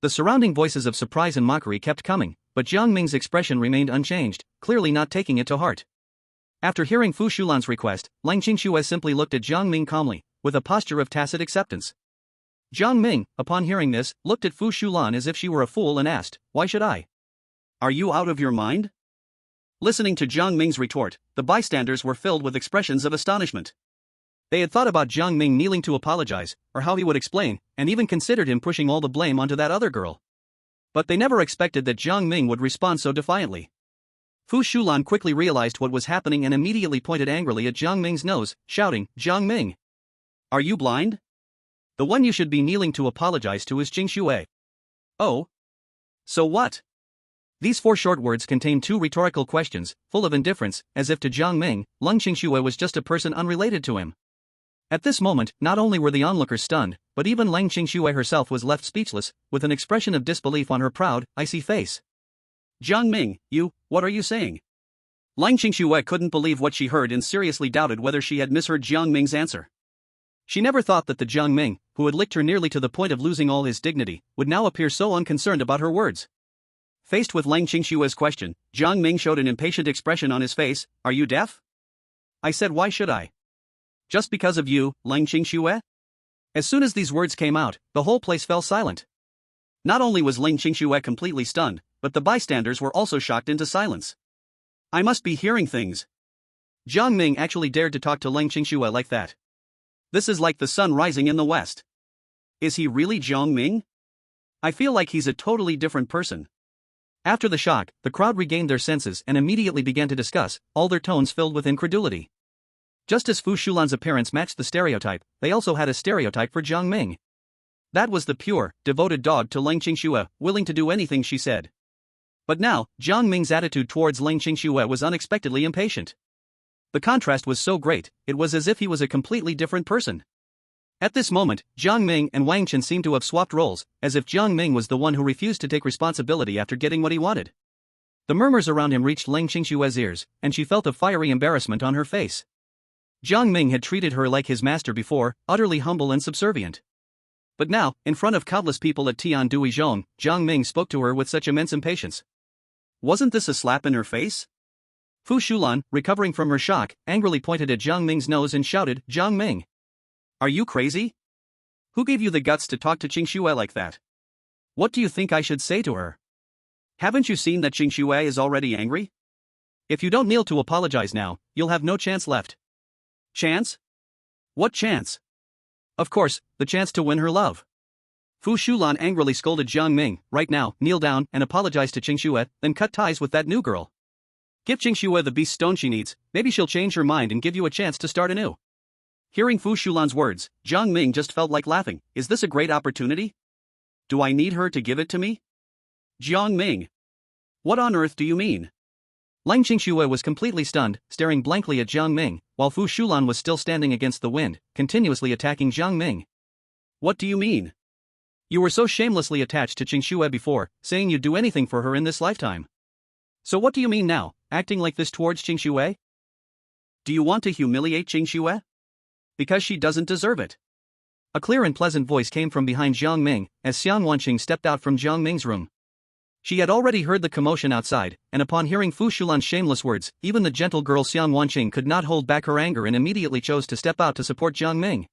The surrounding voices of surprise and mockery kept coming, but Jiang Ming's expression remained unchanged, clearly not taking it to heart. After hearing Fu Shulan's request, Lang Qingxue simply looked at Jiang Ming calmly, with a posture of tacit acceptance. Jiang Ming, upon hearing this, looked at Fu Shulan as if she were a fool and asked, "Why should I?" "Are you out of your mind?" Listening to Jiang Ming's retort, the bystanders were filled with expressions of astonishment. They had thought about Jiang Ming kneeling to apologize, or how he would explain, and even considered him pushing all the blame onto that other girl. But they never expected that Jiang Ming would respond so defiantly. Fu Shulan quickly realized what was happening and immediately pointed angrily at Jiang Ming's nose, shouting, "Jiang Ming! Are you blind? The one you should be kneeling to apologize to is Qingxue." "Oh? So what?" These 4 short words contained 2 rhetorical questions, full of indifference, as if to Jiang Ming, Lang Qingxue was just a person unrelated to him. At this moment, not only were the onlookers stunned, but even Lang Qingxue herself was left speechless, with an expression of disbelief on her proud, icy face. "Jiang Ming, what are you saying?" Lang Qingxue couldn't believe what she heard and seriously doubted whether she had misheard Jiang Ming's answer. She never thought that the Jiang Ming, who had licked her nearly to the point of losing all his dignity, would now appear so unconcerned about her words. Faced with Lang Qingxue's question, Jiang Ming showed an impatient expression on his face. "Are you deaf?" "I said why should I? Just because of you, Lang Qingxue?" As soon as these words came out, the whole place fell silent. Not only was Lang Qingxue completely stunned, but the bystanders were also shocked into silence. "I must be hearing things. Jiang Ming actually dared to talk to Lang Qingxue like that. This is like the sun rising in the west. Is he really Jiang Ming? I feel like he's a totally different person." After the shock, the crowd regained their senses and immediately began to discuss, all their tones filled with incredulity. Just as Fu Shulan's appearance matched the stereotype, they also had a stereotype for Jiang Ming. That was the pure, devoted dog to Lang Qingxue, willing to do anything she said. But now, Jiang Ming's attitude towards Lang Qingxue was unexpectedly impatient. The contrast was so great, it was as if he was a completely different person. At this moment, Jiang Ming and Wang Chen seemed to have swapped roles, as if Jiang Ming was the one who refused to take responsibility after getting what he wanted. The murmurs around him reached Lang Qingxue's ears, and she felt a fiery embarrassment on her face. Jiang Ming had treated her like his master before, utterly humble and subservient. But now, in front of countless people at Tiandui-zhong, Jiang Ming spoke to her with such immense impatience. Wasn't this a slap in her face? Fu Shulan, recovering from her shock, angrily pointed at Jiang Ming's nose and shouted, "Jiang Ming! Are you crazy? Who gave you the guts to talk to Qingxue like that? What do you think I should say to her? Haven't you seen that Qingxue is already angry? If you don't kneel to apologize now, you'll have no chance left." Chance? What chance? Of course, the chance to win her love. Fu Shulan angrily scolded Jiang Ming, "Right now, kneel down and apologize to Qingxue, then cut ties with that new girl. Give Qingxue the beast stone she needs, maybe she'll change her mind and give you a chance to start anew." Hearing Fu Shulan's words, Jiang Ming just felt like laughing. Is this a great opportunity? Do I need her to give it to me? Jiang Ming. What on earth do you mean? Lang Qingxue was completely stunned, staring blankly at Jiang Ming, while Fu Shulan was still standing against the wind, continuously attacking Jiang Ming. What do you mean? You were so shamelessly attached to Qingxue before, saying you'd do anything for her in this lifetime. So what do you mean now, acting like this towards Qingxue? Do you want to humiliate Qingxue? Because she doesn't deserve it. A clear and pleasant voice came from behind Jiang Ming, as Xiang Wanqing stepped out from Jiang Ming's room. She had already heard the commotion outside, and upon hearing Fu Shulan's shameless words, even the gentle girl Xiang Wanqing could not hold back her anger and immediately chose to step out to support Jiang Ming.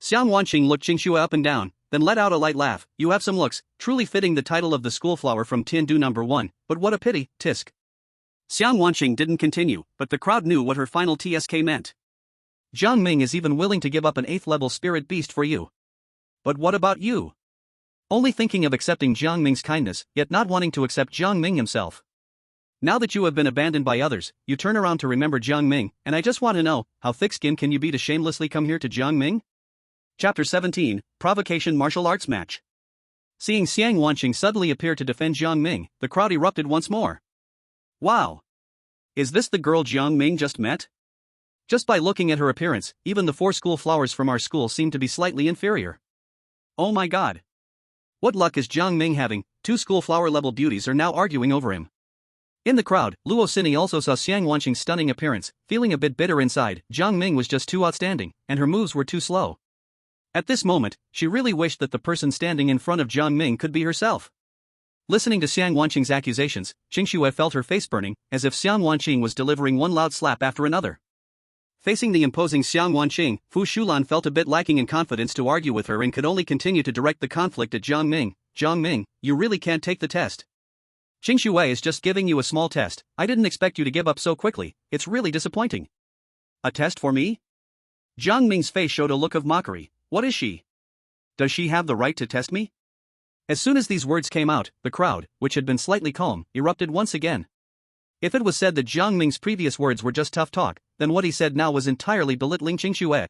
Xiang Wanqing looked Qingxue up and down, then let out a light laugh. "You have some looks, truly fitting the title of the schoolflower from Tiandu number 1, but what a pity, tisk." Xiang Wanqing didn't continue, but the crowd knew what her final TSK meant. Jiang Ming is even willing to give up an 8th level spirit beast for you. But what about you? Only thinking of accepting Jiang Ming's kindness, yet not wanting to accept Jiang Ming himself. Now that you have been abandoned by others, you turn around to remember Jiang Ming, and I just want to know, how thick-skinned can you be to shamelessly come here to Jiang Ming? Chapter 17, Provocation Martial Arts Match. Seeing Xiang Wanqing suddenly appear to defend Jiang Ming, the crowd erupted once more. Wow! Is this the girl Jiang Ming just met? Just by looking at her appearance, even the 4 school flowers from our school seem to be slightly inferior. Oh my god! What luck is Jiang Ming having? 2 school flower level beauties are now arguing over him. In the crowd, Luo Xini also saw Xiang Wanqing's stunning appearance, feeling a bit bitter inside. Jiang Ming was just too outstanding, and her moves were too slow. At this moment, she really wished that the person standing in front of Jiang Ming could be herself. Listening to Xiang Wanqing's accusations, Qingxue felt her face burning, as if Xiang Wanqing was delivering one loud slap after another. Facing the imposing Xiang Wanqing, Fu Shulan felt a bit lacking in confidence to argue with her and could only continue to direct the conflict at Jiang Ming. "Jiang Ming, you really can't take the test. Qingxue is just giving you a small test. I didn't expect you to give up so quickly, it's really disappointing." "A test for me?" Jiang Ming's face showed a look of mockery. What is she? Does she have the right to test me? As soon as these words came out, the crowd, which had been slightly calm, erupted once again. If it was said that Jiang Ming's previous words were just tough talk, then what he said now was entirely belittling Qingxue.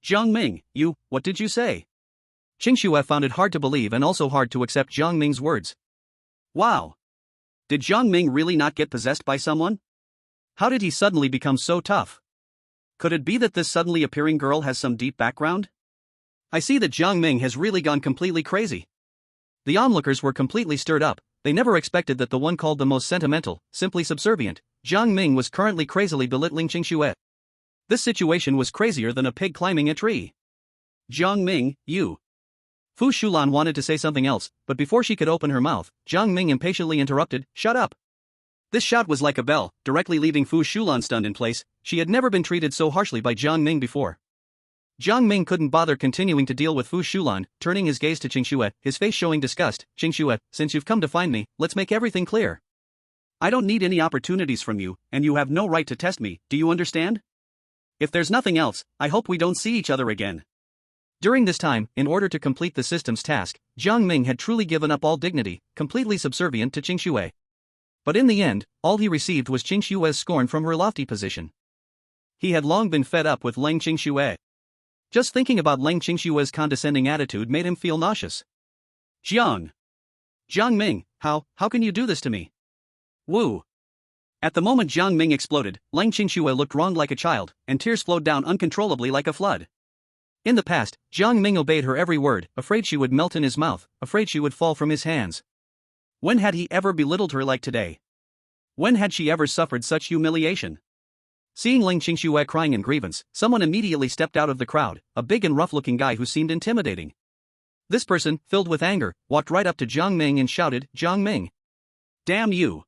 "Jiang Ming, what did you say?" Qingxue found it hard to believe and also hard to accept Jiang Ming's words. Wow! Did Jiang Ming really not get possessed by someone? How did he suddenly become so tough? Could it be that this suddenly appearing girl has some deep background? I see that Jiang Ming has really gone completely crazy. The onlookers were completely stirred up. They never expected that the one called the most sentimental, simply subservient, Jiang Ming was currently crazily belittling Qingxue. This situation was crazier than a pig climbing a tree. "Jiang Ming, you..." Fu Shulan wanted to say something else, but before she could open her mouth, Jiang Ming impatiently interrupted, "Shut up." This shout was like a bell, directly leaving Fu Shulan stunned in place. She had never been treated so harshly by Jiang Ming before. Jiang Ming couldn't bother continuing to deal with Fu Shulan, turning his gaze to Qingxue, his face showing disgust. "Qingxue, since you've come to find me, let's make everything clear. I don't need any opportunities from you, and you have no right to test me, do you understand? If there's nothing else, I hope we don't see each other again." During this time, in order to complete the system's task, Jiang Ming had truly given up all dignity, completely subservient to Qingxue. But in the end, all he received was Qingxue's scorn from her lofty position. He had long been fed up with Lang Qingxue. Just thinking about Lang Qingxue's condescending attitude made him feel nauseous. Jiang Ming, how can you do this to me? Woo! At the moment Jiang Ming exploded, Lang Qingxue looked wronged like a child, and tears flowed down uncontrollably like a flood. In the past, Jiang Ming obeyed her every word, afraid she would melt in his mouth, afraid she would fall from his hands. When had he ever belittled her like today? When had she ever suffered such humiliation? Seeing Lang Qingxue crying in grievance, someone immediately stepped out of the crowd, a big and rough-looking guy who seemed intimidating. This person, filled with anger, walked right up to Jiang Ming and shouted, "Jiang Ming! Damn you!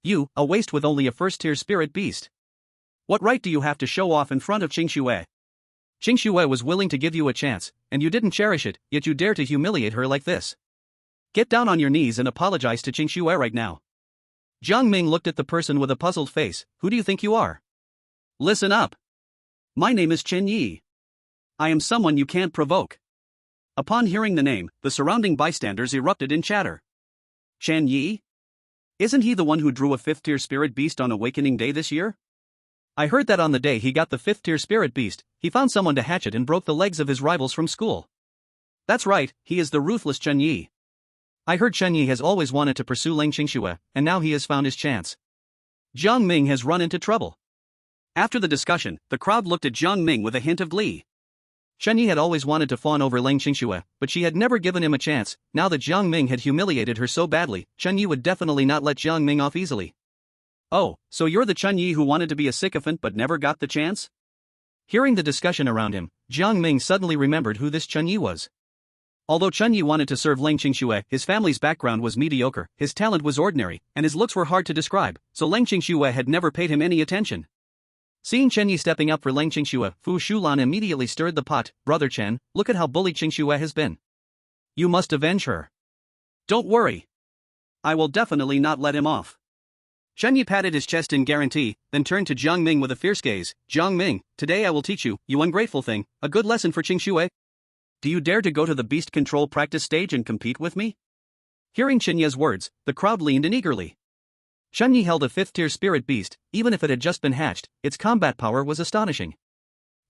You, a waste with only a first-tier spirit beast! What right do you have to show off in front of Qingxue? Qingxue was willing to give you a chance, and you didn't cherish it, yet you dare to humiliate her like this. Get down on your knees and apologize to Qingxue right now." Jiang Ming looked at the person with a puzzled face. "Who do you think you are? Listen up. My name is Chen Yi. I am someone you can't provoke." Upon hearing the name, the surrounding bystanders erupted in chatter. Chen Yi? Isn't he the one who drew a 5th-tier spirit beast on Awakening Day this year? I heard that on the day he got the 5th-tier spirit beast, he found someone to hatch it and broke the legs of his rivals from school. That's right, he is the ruthless Chen Yi. I heard Chen Yi has always wanted to pursue Leng Qingxue, and now he has found his chance. Jiang Ming has run into trouble. After the discussion, the crowd looked at Jiang Ming with a hint of glee. Chen Yi had always wanted to fawn over Leng Qingxue, but she had never given him a chance. Now that Jiang Ming had humiliated her so badly, Chen Yi would definitely not let Jiang Ming off easily. "Oh, so you're the Chen Yi who wanted to be a sycophant but never got the chance?" Hearing the discussion around him, Jiang Ming suddenly remembered who this Chen Yi was. Although Chen Yi wanted to serve Leng Qingxue, his family's background was mediocre, his talent was ordinary, and his looks were hard to describe, so Leng Qingxue had never paid him any attention. Seeing Chen Yi stepping up for Leng Qingxue, Fu Shulan immediately stirred the pot. "Brother Chen, look at how bullied Qingxue has been. You must avenge her. Don't worry. I will definitely not let him off." Chen Yi patted his chest in guarantee, then turned to Jiang Ming with a fierce gaze. "Jiang Ming, today I will teach you, you ungrateful thing, a good lesson for Qingxue. Do you dare to go to the beast control practice stage and compete with me?" Hearing Chen Yi's words, the crowd leaned in eagerly. Chen Yi held a 5th-tier spirit beast. Even if it had just been hatched, its combat power was astonishing.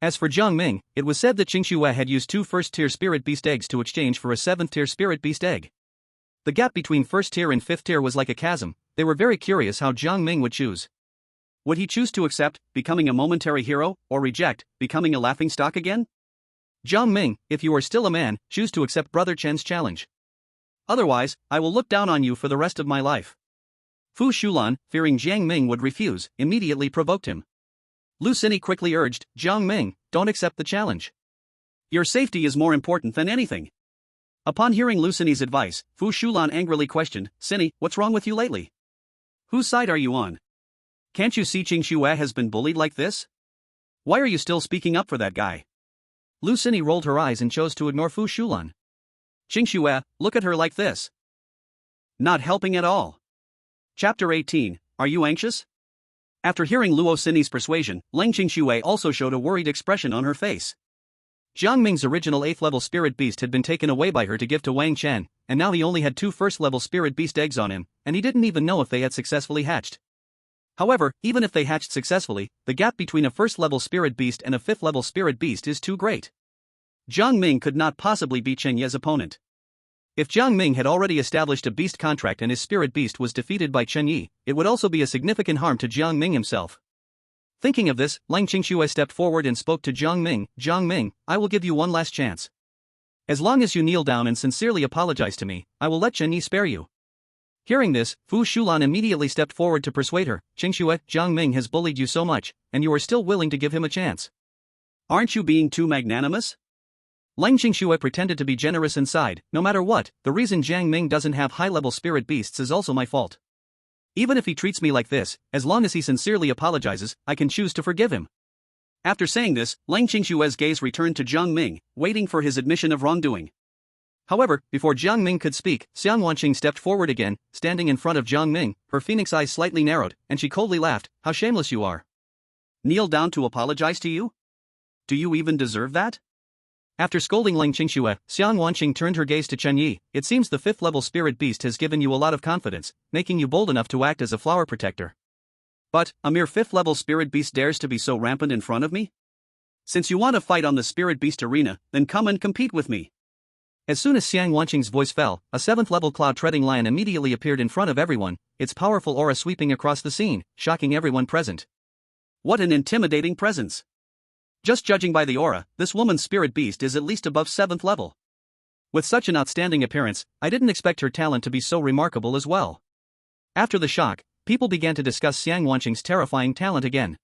As for Jiang Ming, it was said that Qingxue had used 2 first-tier spirit beast eggs to exchange for a 7th-tier spirit beast egg. The gap between 1st tier and 5th tier was like a chasm. They were very curious how Jiang Ming would choose. Would he choose to accept, becoming a momentary hero, or reject, becoming a laughingstock again? Jiang Ming, if you are still a man, choose to accept Brother Chen's challenge. Otherwise, I will look down on you for the rest of my life. Fu Shulan, fearing Jiang Ming would refuse, immediately provoked him. Lu Xini quickly urged, "Jiang Ming, don't accept the challenge. Your safety is more important than anything." Upon hearing Lu Xini's advice, Fu Shulan angrily questioned, "Xini, what's wrong with you lately? Whose side are you on? Can't you see Qingxue has been bullied like this? Why are you still speaking up for that guy?" Lu Xini rolled her eyes and chose to ignore Fu Shulan. "Qingxue, look at her like this. Not helping at all." Chapter 18, Are You Anxious? After hearing Luo Xini's persuasion, Leng Qingxue also showed a worried expression on her face. Jiang Ming's original 8th-level spirit beast had been taken away by her to give to Wang Chen, and now he only had 2 first-level spirit beast eggs on him, and he didn't even know if they had successfully hatched. However, even if they hatched successfully, the gap between a 1st-level spirit beast and a 5th-level spirit beast is too great. Jiang Ming could not possibly be Chen Yi's opponent. If Jiang Ming had already established a beast contract and his spirit beast was defeated by Chen Yi, it would also be a significant harm to Jiang Ming himself. Thinking of this, Leng Qingxue stepped forward and spoke to Jiang Ming. "Jiang Ming, I will give you one last chance. As long as you kneel down and sincerely apologize to me, I will let Chen Yi spare you." Hearing this, Fu Shulan immediately stepped forward to persuade her. "Qingxue, Jiang Ming has bullied you so much, and you are still willing to give him a chance. Aren't you being too magnanimous?" Leng Qingxue pretended to be generous and sighed. "No matter what, the reason Jiang Ming doesn't have high-level spirit beasts is also my fault. Even if he treats me like this, as long as he sincerely apologizes, I can choose to forgive him." After saying this, Leng Qingxue's gaze returned to Jiang Ming, waiting for his admission of wrongdoing. However, before Jiang Ming could speak, Xiang Wanqing stepped forward again, standing in front of Jiang Ming. Her phoenix eyes slightly narrowed, and she coldly laughed. "How shameless you are. Kneel down to apologize to you? Do you even deserve that?" After scolding Leng Qingxue, Xiang Wanqing turned her gaze to Chen Yi. "It seems the 5th-level spirit beast has given you a lot of confidence, making you bold enough to act as a flower protector. But, a mere 5th-level spirit beast dares to be so rampant in front of me? Since you want to fight on the spirit beast arena, then come and compete with me." As soon as Xiang Wanqing's voice fell, a 7th-level cloud-treading lion immediately appeared in front of everyone, its powerful aura sweeping across the scene, shocking everyone present. What an intimidating presence! Just judging by the aura, this woman's spirit beast is at least above 7th level. With such an outstanding appearance, I didn't expect her talent to be so remarkable as well. After the shock, people began to discuss Xiang Wanqing's terrifying talent again.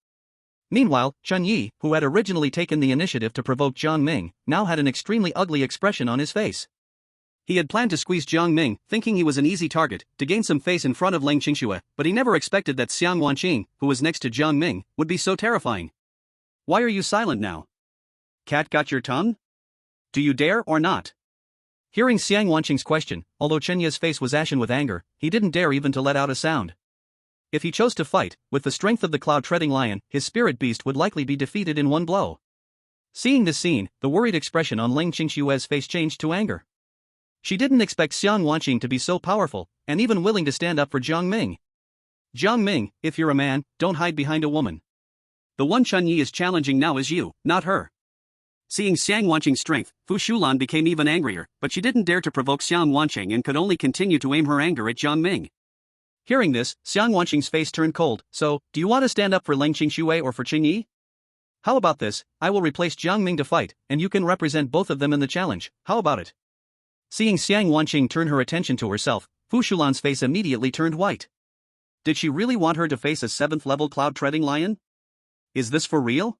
Meanwhile, Chen Yi, who had originally taken the initiative to provoke Jiang Ming, now had an extremely ugly expression on his face. He had planned to squeeze Jiang Ming, thinking he was an easy target, to gain some face in front of Lang Qingxue, but he never expected that Xiang Wanqing, who was next to Jiang Ming, would be so terrifying. Why are you silent now? Cat got your tongue? Do you dare or not? Hearing Xiang Wanqing's question, although Chen Ye's face was ashen with anger, he didn't dare even to let out a sound. If he chose to fight, with the strength of the cloud-treading lion, his spirit beast would likely be defeated in one blow. Seeing this scene, the worried expression on Lang Qingxue's face changed to anger. She didn't expect Xiang Wanqing to be so powerful, and even willing to stand up for Jiang Ming. Jiang Ming, if you're a man, don't hide behind a woman. The one Chen Yi is challenging now is you, not her. Seeing Xiang Wanqing's strength, Fu Shulan became even angrier, but she didn't dare to provoke Xiang Wanqing and could only continue to aim her anger at Jiang Ming. Hearing this, Xiang Wanqing's face turned cold. So, do you want to stand up for Lang Qingxue or for Qing Yi? How about this? I will replace Jiang Ming to fight, and you can represent both of them in the challenge. How about it? Seeing Xiang Wanqing turn her attention to herself, Fu Shulan's face immediately turned white. Did she really want her to face a 7th-level cloud-treading lion? Is this for real?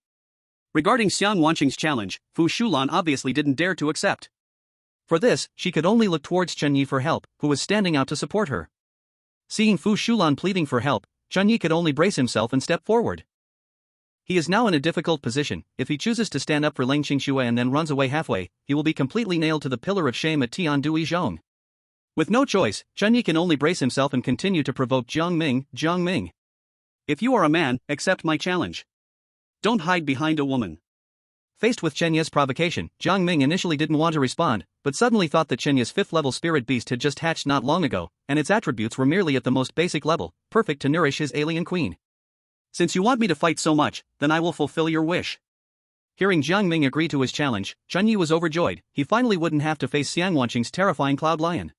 Regarding Xiang Wanqing's challenge, Fu Shulan obviously didn't dare to accept. For this, she could only look towards Chen Yi for help, who was standing out to support her. Seeing Fu Shulan pleading for help, Chen Yi could only brace himself and step forward. He is now in a difficult position. If he chooses to stand up for Lang Qingxue and then runs away halfway, he will be completely nailed to the pillar of shame at Tiandui. With no choice, Chen Yi can only brace himself and continue to provoke Jiang Ming. If you are a man, accept my challenge. Don't hide behind a woman. Faced with Chen Ye's provocation, Jiang Ming initially didn't want to respond, but suddenly thought that Chen Ye's 5th-level spirit beast had just hatched not long ago, and its attributes were merely at the most basic level, perfect to nourish his alien queen. Since you want me to fight so much, then I will fulfill your wish. Hearing Jiang Ming agree to his challenge, Chen Yi was overjoyed. He finally wouldn't have to face Xiang Wanqing's terrifying cloud lion.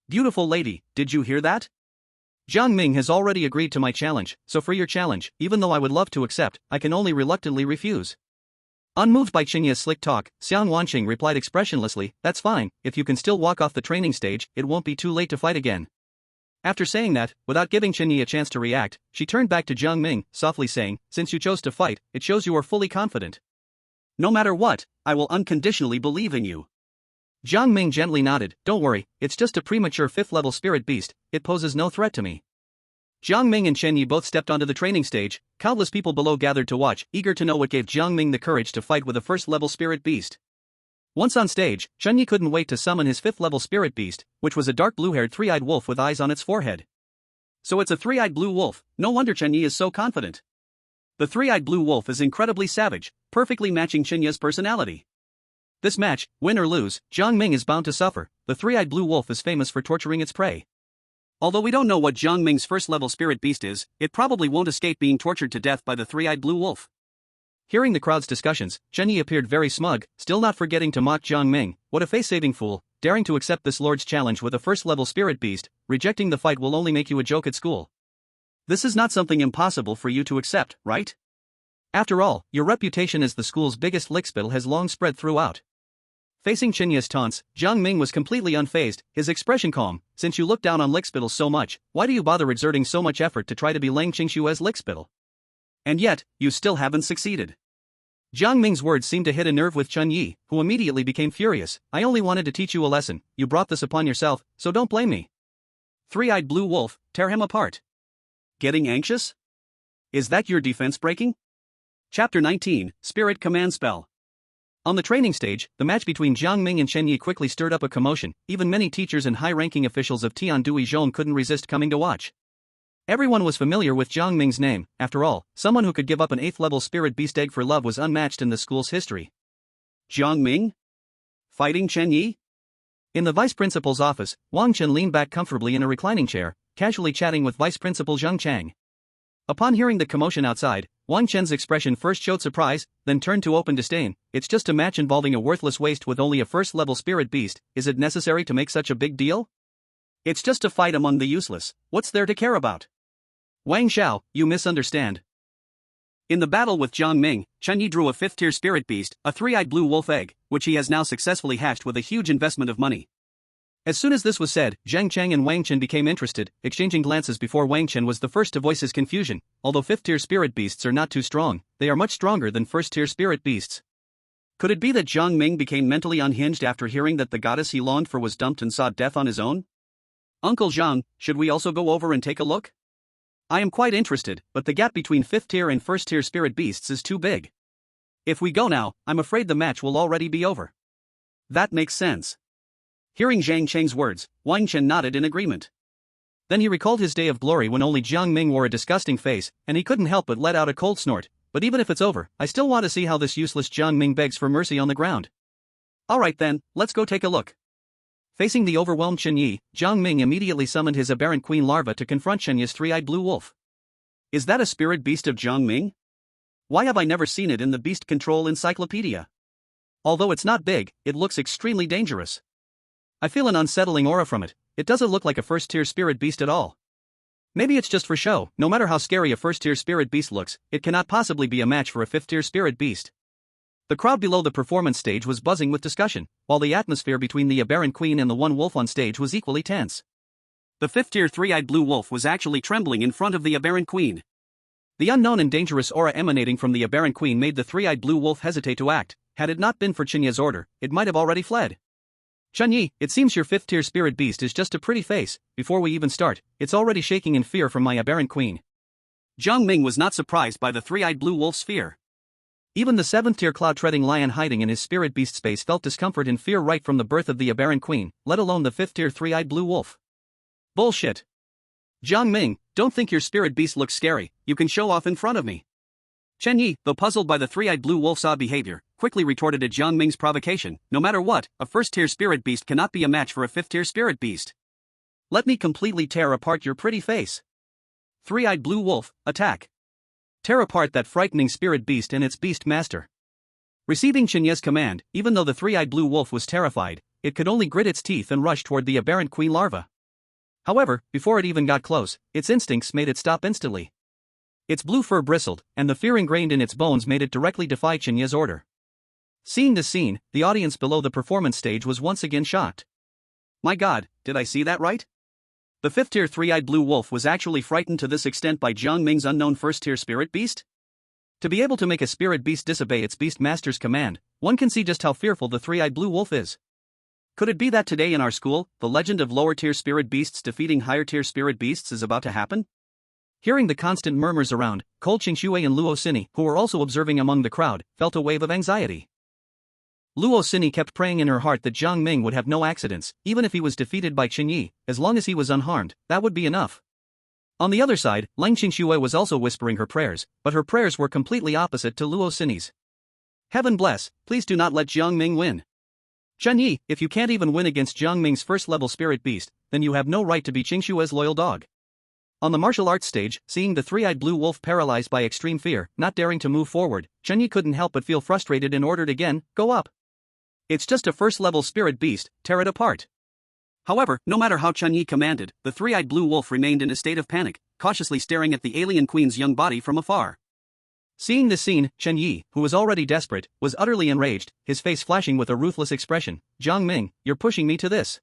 Beautiful lady, did you hear that? Jiang Ming has already agreed to my challenge, so for your challenge, even though I would love to accept, I can only reluctantly refuse. Unmoved by Chen Ye's slick talk, Xiang Wanqing replied expressionlessly, that's fine, if you can still walk off the training stage, it won't be too late to fight again. After saying that, without giving Chen Yi a chance to react, she turned back to Jiang Ming, softly saying, since you chose to fight, it shows you are fully confident. No matter what, I will unconditionally believe in you. Jiang Ming gently nodded, don't worry, it's just a premature 5th-level spirit beast, it poses no threat to me. Jiang Ming and Chen Yi both stepped onto the training stage. Countless people below gathered to watch, eager to know what gave Jiang Ming the courage to fight with a 1st-level spirit beast. Once on stage, Chen Yi couldn't wait to summon his 5th-level spirit beast, which was a dark blue-haired 3-eyed wolf with eyes on its forehead. So it's a 3-eyed blue wolf, no wonder Chen Yi is so confident. The 3-eyed blue wolf is incredibly savage, perfectly matching Chen Yi's personality. This match, win or lose, Jiang Ming is bound to suffer. The 3-eyed blue wolf is famous for torturing its prey. Although we don't know what Jiang Ming's 1st-level spirit beast is, it probably won't escape being tortured to death by the 3-eyed blue wolf. Hearing the crowd's discussions, Chen Yi appeared very smug, still not forgetting to mock Jiang Ming. What a face-saving fool, daring to accept this lord's challenge with a 1st-level spirit beast. Rejecting the fight will only make you a joke at school. This is not something impossible for you to accept, right? After all, your reputation as the school's biggest lickspittle has long spread throughout. Facing Chen Yi's taunts, Jiang Ming was completely unfazed, his expression calm. Since you look down on lickspittles so much, why do you bother exerting so much effort to try to be Lang Qingxue's lickspittle? And yet, you still haven't succeeded. Jiang Ming's words seemed to hit a nerve with Chen Yi, who immediately became furious. I only wanted to teach you a lesson, you brought this upon yourself, so don't blame me. 3-eyed blue wolf, tear him apart. Getting anxious? Is that your defense breaking? Chapter 19, Spirit Command Spell. On the training stage, the match between Jiang Ming and Chen Yi quickly stirred up a commotion. Even many teachers and high-ranking officials of Tiandui couldn't resist coming to watch. Everyone was familiar with Jiang Ming's name. After all, someone who could give up an 8th-level spirit beast egg for love was unmatched in the school's history. Jiang Ming? Fighting Chen Yi? In the vice principal's office, Wang Chen leaned back comfortably in a reclining chair, casually chatting with Vice Principal Zheng Chang. Upon hearing the commotion outside, Wang Chen's expression first showed surprise, then turned to open disdain. It's just a match involving a worthless waste with only a 1st-level spirit beast. Is it necessary to make such a big deal? It's just a fight among the useless. What's there to care about? Wang Xiao, you misunderstand. In the battle with Jiang Ming, Chen Yi drew a 5th-tier spirit beast, a 3-eyed blue wolf egg, which he has now successfully hatched with a huge investment of money. As soon as this was said, Zheng Chang and Wang Chen became interested, exchanging glances before Wang Chen was the first to voice his confusion. Although 5th-tier spirit beasts are not too strong, they are much stronger than 1st-tier spirit beasts. Could it be that Jiang Ming became mentally unhinged after hearing that the goddess he longed for was dumped and sought death on his own? Uncle Jiang, should we also go over and take a look? I am quite interested, but the gap between 5th tier and 1st tier spirit beasts is too big. If we go now, I'm afraid the match will already be over. That makes sense. Hearing Zhang Cheng's words, Wang Chen nodded in agreement. Then he recalled his day of glory when only Jiang Ming wore a disgusting face, and he couldn't help but let out a cold snort. But even if it's over, I still want to see how this useless Jiang Ming begs for mercy on the ground. Alright then, let's go take a look. Facing the overwhelmed Chen Yi, Jiang Ming immediately summoned his aberrant queen larva to confront Chen Yi's three-eyed blue wolf. Is that a spirit beast of Jiang Ming? Why have I never seen it in the Beast Control Encyclopedia? Although it's not big, it looks extremely dangerous. I feel an unsettling aura from it. It doesn't look like a first-tier spirit beast at all. Maybe it's just for show. No matter how scary a first-tier spirit beast looks, it cannot possibly be a match for a 5th-tier spirit beast. The crowd below the performance stage was buzzing with discussion, while the atmosphere between the aberrant queen and the one wolf on stage was equally tense. The 5th-tier three-eyed blue wolf was actually trembling in front of the aberrant queen. The unknown and dangerous aura emanating from the aberrant queen made the three-eyed blue wolf hesitate to act. Had it not been for Chen Yi's order, it might have already fled. Chen Yi, it seems your 5th-tier spirit beast is just a pretty face. Before we even start, it's already shaking in fear from my aberrant queen. Jiang Ming was not surprised by the three-eyed blue wolf's fear. Even the 7th-tier cloud-treading lion hiding in his spirit beast space felt discomfort and fear right from the birth of the aberrant queen, let alone the 5th-tier three-eyed blue wolf. Bullshit. Jiang Ming, don't think your spirit beast looks scary. You can show off in front of me. Chen Yi, though puzzled by the three-eyed blue wolf's odd behavior, quickly retorted at Jiang Ming's provocation. No matter what, a first-tier spirit beast cannot be a match for a 5th-tier spirit beast. Let me completely tear apart your pretty face. Three-eyed blue wolf, attack. Tear apart that frightening spirit beast and its beast master. Receiving Chen Yi's command, even though the three-eyed blue wolf was terrified, it could only grit its teeth and rush toward the aberrant queen larva. However, before it even got close, its instincts made it stop instantly. Its blue fur bristled, and the fear ingrained in its bones made it directly defy Chen Yi's order. Seeing this scene, the audience below the performance stage was once again shocked. My god, did I see that right? The 5th-tier three-eyed blue wolf was actually frightened to this extent by Jiang Ming's unknown 1st-tier spirit beast? To be able to make a spirit beast disobey its beast master's command, one can see just how fearful the three-eyed blue wolf is. Could it be that today in our school, the legend of lower-tier spirit beasts defeating higher-tier spirit beasts is about to happen? Hearing the constant murmurs around, Cole Qingxue and Luo Sini, who were also observing among the crowd, felt a wave of anxiety. Luo Sini kept praying in her heart that Jiang Ming would have no accidents, even if he was defeated by Chen Yi, as long as he was unharmed, that would be enough. On the other side, Lang Qingxue was also whispering her prayers, but her prayers were completely opposite to Luo Sini's. Heaven bless, please do not let Jiang Ming win. Chen Yi, if you can't even win against Jiang Ming's first-level spirit beast, then you have no right to be Qingxue's loyal dog. On the martial arts stage, seeing the three-eyed blue wolf paralyzed by extreme fear, not daring to move forward, Chen Yi couldn't help but feel frustrated and ordered again, go up. It's just a first-level spirit beast, tear it apart. However, no matter how Chen Yi commanded, the three-eyed blue wolf remained in a state of panic, cautiously staring at the alien queen's young body from afar. Seeing this scene, Chen Yi, who was already desperate, was utterly enraged, his face flashing with a ruthless expression. Jiang Ming, you're pushing me to this.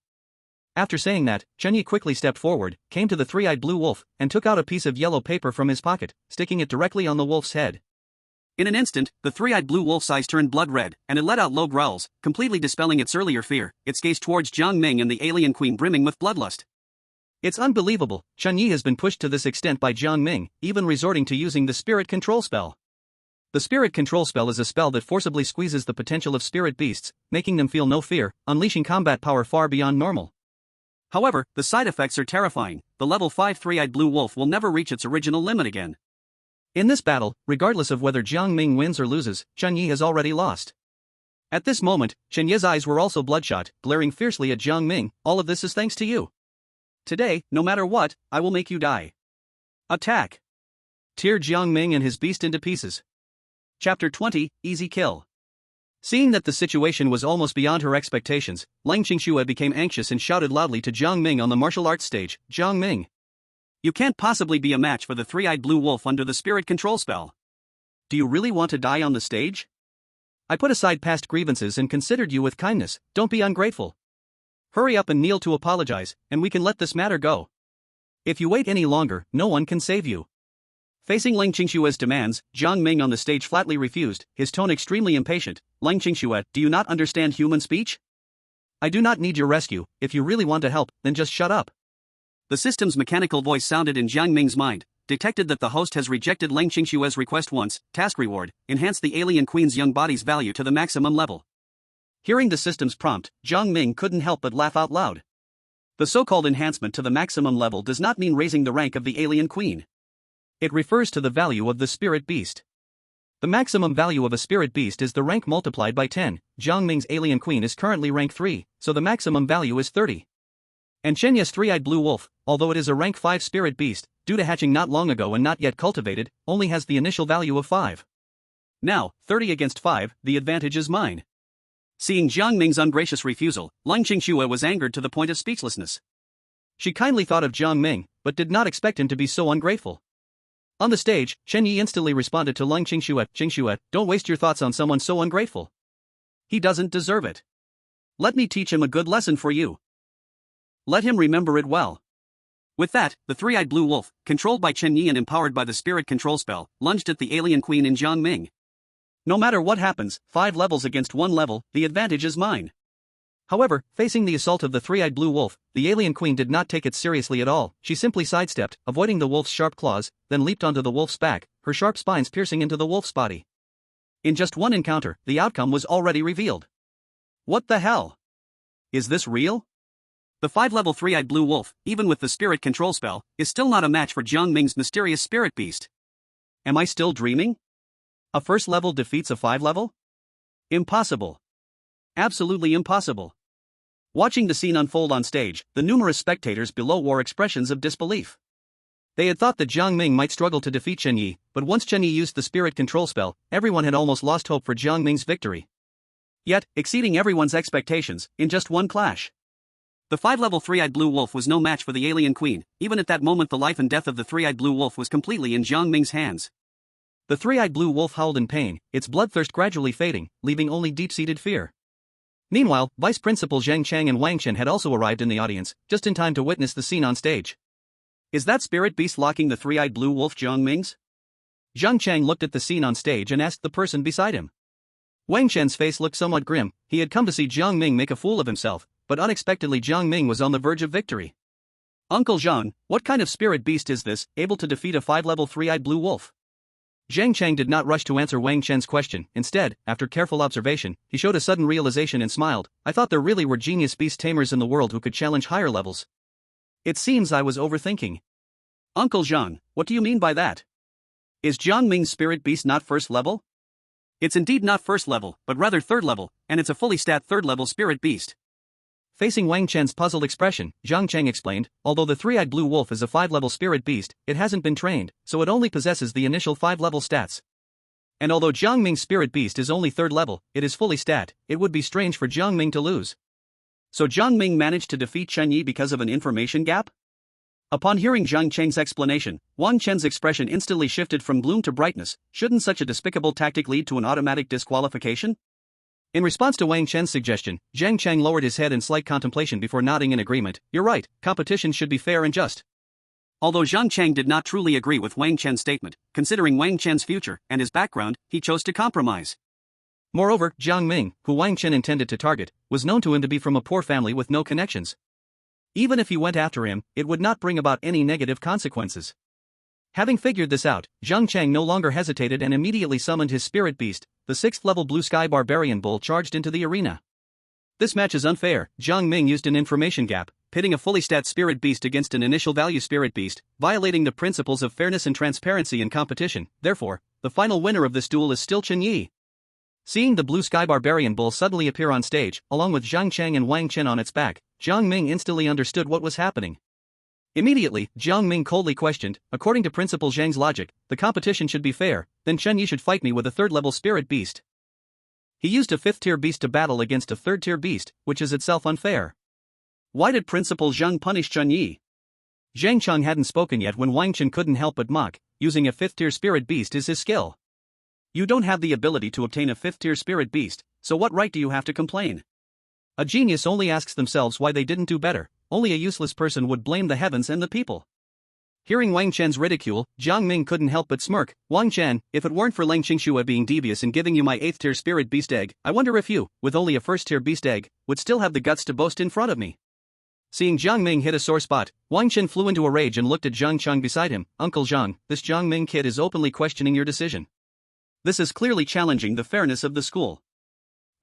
After saying that, Chen Yi quickly stepped forward, came to the three-eyed blue wolf, and took out a piece of yellow paper from his pocket, sticking it directly on the wolf's head. In an instant, the three-eyed blue wolf's eyes turned blood red, and it let out low growls, completely dispelling its earlier fear, its gaze towards Jiang Ming and the alien queen brimming with bloodlust. It's unbelievable, Chen Yi has been pushed to this extent by Jiang Ming, even resorting to using the spirit control spell. The spirit control spell is a spell that forcibly squeezes the potential of spirit beasts, making them feel no fear, unleashing combat power far beyond normal. However, the side effects are terrifying. The level 5 three-eyed blue wolf will never reach its original limit again. In this battle, regardless of whether Jiang Ming wins or loses, Chen Yi has already lost. At this moment, Chen Yi's eyes were also bloodshot, glaring fiercely at Jiang Ming. All of this is thanks to you. Today, no matter what, I will make you die. Attack! Tear Jiang Ming and his beast into pieces. Chapter 20, Easy Kill. Seeing that the situation was almost beyond her expectations, Lang Qingxue became anxious and shouted loudly to Jiang Ming on the martial arts stage, Jiang Ming. You can't possibly be a match for the three-eyed blue wolf under the spirit control spell. Do you really want to die on the stage? I put aside past grievances and considered you with kindness, don't be ungrateful. Hurry up and kneel to apologize, and we can let this matter go. If you wait any longer, no one can save you. Facing Lang Qingshue's demands, Jiang Ming on the stage flatly refused, his tone extremely impatient. Lang Qingxue, do you not understand human speech? I do not need your rescue. If you really want to help, then just shut up. The system's mechanical voice sounded in Jiang Ming's mind, detected that the host has rejected Lang Qingshue's request once. Task reward, enhance the alien queen's young body's value to the maximum level. Hearing the system's prompt, Jiang Ming couldn't help but laugh out loud. The so-called enhancement to the maximum level does not mean raising the rank of the alien queen. It refers to the value of the spirit beast. The maximum value of a spirit beast is the rank multiplied by 10. Jiang Ming's alien queen is currently rank 3, so the maximum value is 30. And Chenya's three-eyed blue wolf, although it is a rank 5 spirit beast, due to hatching not long ago and not yet cultivated, only has the initial value of 5. Now, 30 against 5, the advantage is mine. Seeing Jiang Ming's ungracious refusal, Lang Qingxue was angered to the point of speechlessness. She kindly thought of Jiang Ming, but did not expect him to be so ungrateful. On the stage, Chen Yi instantly responded to Lang Qingxue, Qingxue, don't waste your thoughts on someone so ungrateful. He doesn't deserve it. Let me teach him a good lesson for you. Let him remember it well. With that, the three-eyed blue wolf, controlled by Chen Yi and empowered by the spirit control spell, lunged at the alien queen in Jiang Ming. No matter what happens, 5 levels against 1 level, the advantage is mine. However, facing the assault of the three-eyed blue wolf, the alien queen did not take it seriously at all. She simply sidestepped, avoiding the wolf's sharp claws, then leaped onto the wolf's back, her sharp spines piercing into the wolf's body. In just one encounter, the outcome was already revealed. What the hell? Is this real? The 5-level three-eyed blue wolf, even with the spirit control spell, is still not a match for Jiang Ming's mysterious spirit beast. Am I still dreaming? A first level defeats a 5-level? Impossible. Absolutely impossible. Watching the scene unfold on stage, the numerous spectators below wore expressions of disbelief. They had thought that Jiang Ming might struggle to defeat Chen Yi, but once Chen Yi used the spirit control spell, everyone had almost lost hope for Jiang Ming's victory. Yet, exceeding everyone's expectations, in just one clash. The 5-level three-eyed blue wolf was no match for the alien queen. Even at that moment the life and death of the three-eyed blue wolf was completely in Jiang Ming's hands. The three-eyed blue wolf howled in pain, its bloodthirst gradually fading, leaving only deep-seated fear. Meanwhile, Vice Principal Zhang Chang and Wang Chen had also arrived in the audience, just in time to witness the scene on stage. Is that spirit beast locking the three-eyed blue wolf Jiang Ming's? Zhang Chang looked at the scene on stage and asked the person beside him. Wang Chen's face looked somewhat grim. He had come to see Jiang Ming make a fool of himself, but unexpectedly Jiang Ming was on the verge of victory. Uncle Zhang, what kind of spirit beast is this, able to defeat a 5-level three-eyed blue wolf? Zhang Chang did not rush to answer Wang Chen's question. Instead, after careful observation, he showed a sudden realization and smiled. I thought there really were genius beast tamers in the world who could challenge higher levels. It seems I was overthinking. Uncle Zhang, what do you mean by that? Is Jiang Ming's spirit beast not first level? It's indeed not first level, but rather third level, and it's a fully stat third level spirit beast. Facing Wang Chen's puzzled expression, Zhang Chang explained, although the three-eyed blue wolf is a 5-level spirit beast, it hasn't been trained, so it only possesses the initial 5-level stats. And although Jiang Ming's spirit beast is only 3rd level, it is fully stat, it would be strange for Jiang Ming to lose. So Jiang Ming managed to defeat Chen Yi because of an information gap? Upon hearing Zhang Cheng's explanation, Wang Chen's expression instantly shifted from gloom to brightness. Shouldn't such a despicable tactic lead to an automatic disqualification? In response to Wang Chen's suggestion, Zhang Cheng lowered his head in slight contemplation before nodding in agreement. You're right, competition should be fair and just. Although Zhang Cheng did not truly agree with Wang Chen's statement, considering Wang Chen's future and his background, he chose to compromise. Moreover, Jiang Ming, who Wang Chen intended to target, was known to him to be from a poor family with no connections. Even if he went after him, it would not bring about any negative consequences. Having figured this out, Zhang Cheng no longer hesitated and immediately summoned his spirit beast. The 6th-level Blue Sky Barbarian Bull charged into the arena. This match is unfair. Jiang Ming used an information gap, pitting a fully stat spirit beast against an initial value spirit beast, violating the principles of fairness and transparency in competition. Therefore, the final winner of this duel is still Chen Yi. Seeing the Blue Sky Barbarian Bull suddenly appear on stage, along with Zhang Cheng and Wang Chen on its back, Jiang Ming instantly understood what was happening. Immediately, Jiang Ming coldly questioned, according to Principal Zhang's logic, the competition should be fair, then Chen Yi should fight me with a 3rd-level spirit beast. He used a 5th-tier beast to battle against a 3rd-tier beast, which is itself unfair. Why did Principal Zhang punish Chen Yi? Zhang Cheng hadn't spoken yet when Wang Chen couldn't help but mock. Using a 5th-tier spirit beast is his skill. You don't have the ability to obtain a 5th-tier spirit beast, so what right do you have to complain? A genius only asks themselves why they didn't do better. Only a useless person would blame the heavens and the people. Hearing Wang Chen's ridicule, Jiang Ming couldn't help but smirk. Wang Chen, if it weren't for Lang Qingxue being devious in giving you my 8th tier spirit beast egg, I wonder if you, with only a 1st tier beast egg, would still have the guts to boast in front of me. Seeing Jiang Ming hit a sore spot, Wang Chen flew into a rage and looked at Zhang Cheng beside him. Uncle Zhang, this Jiang Ming kid is openly questioning your decision. This is clearly challenging the fairness of the school.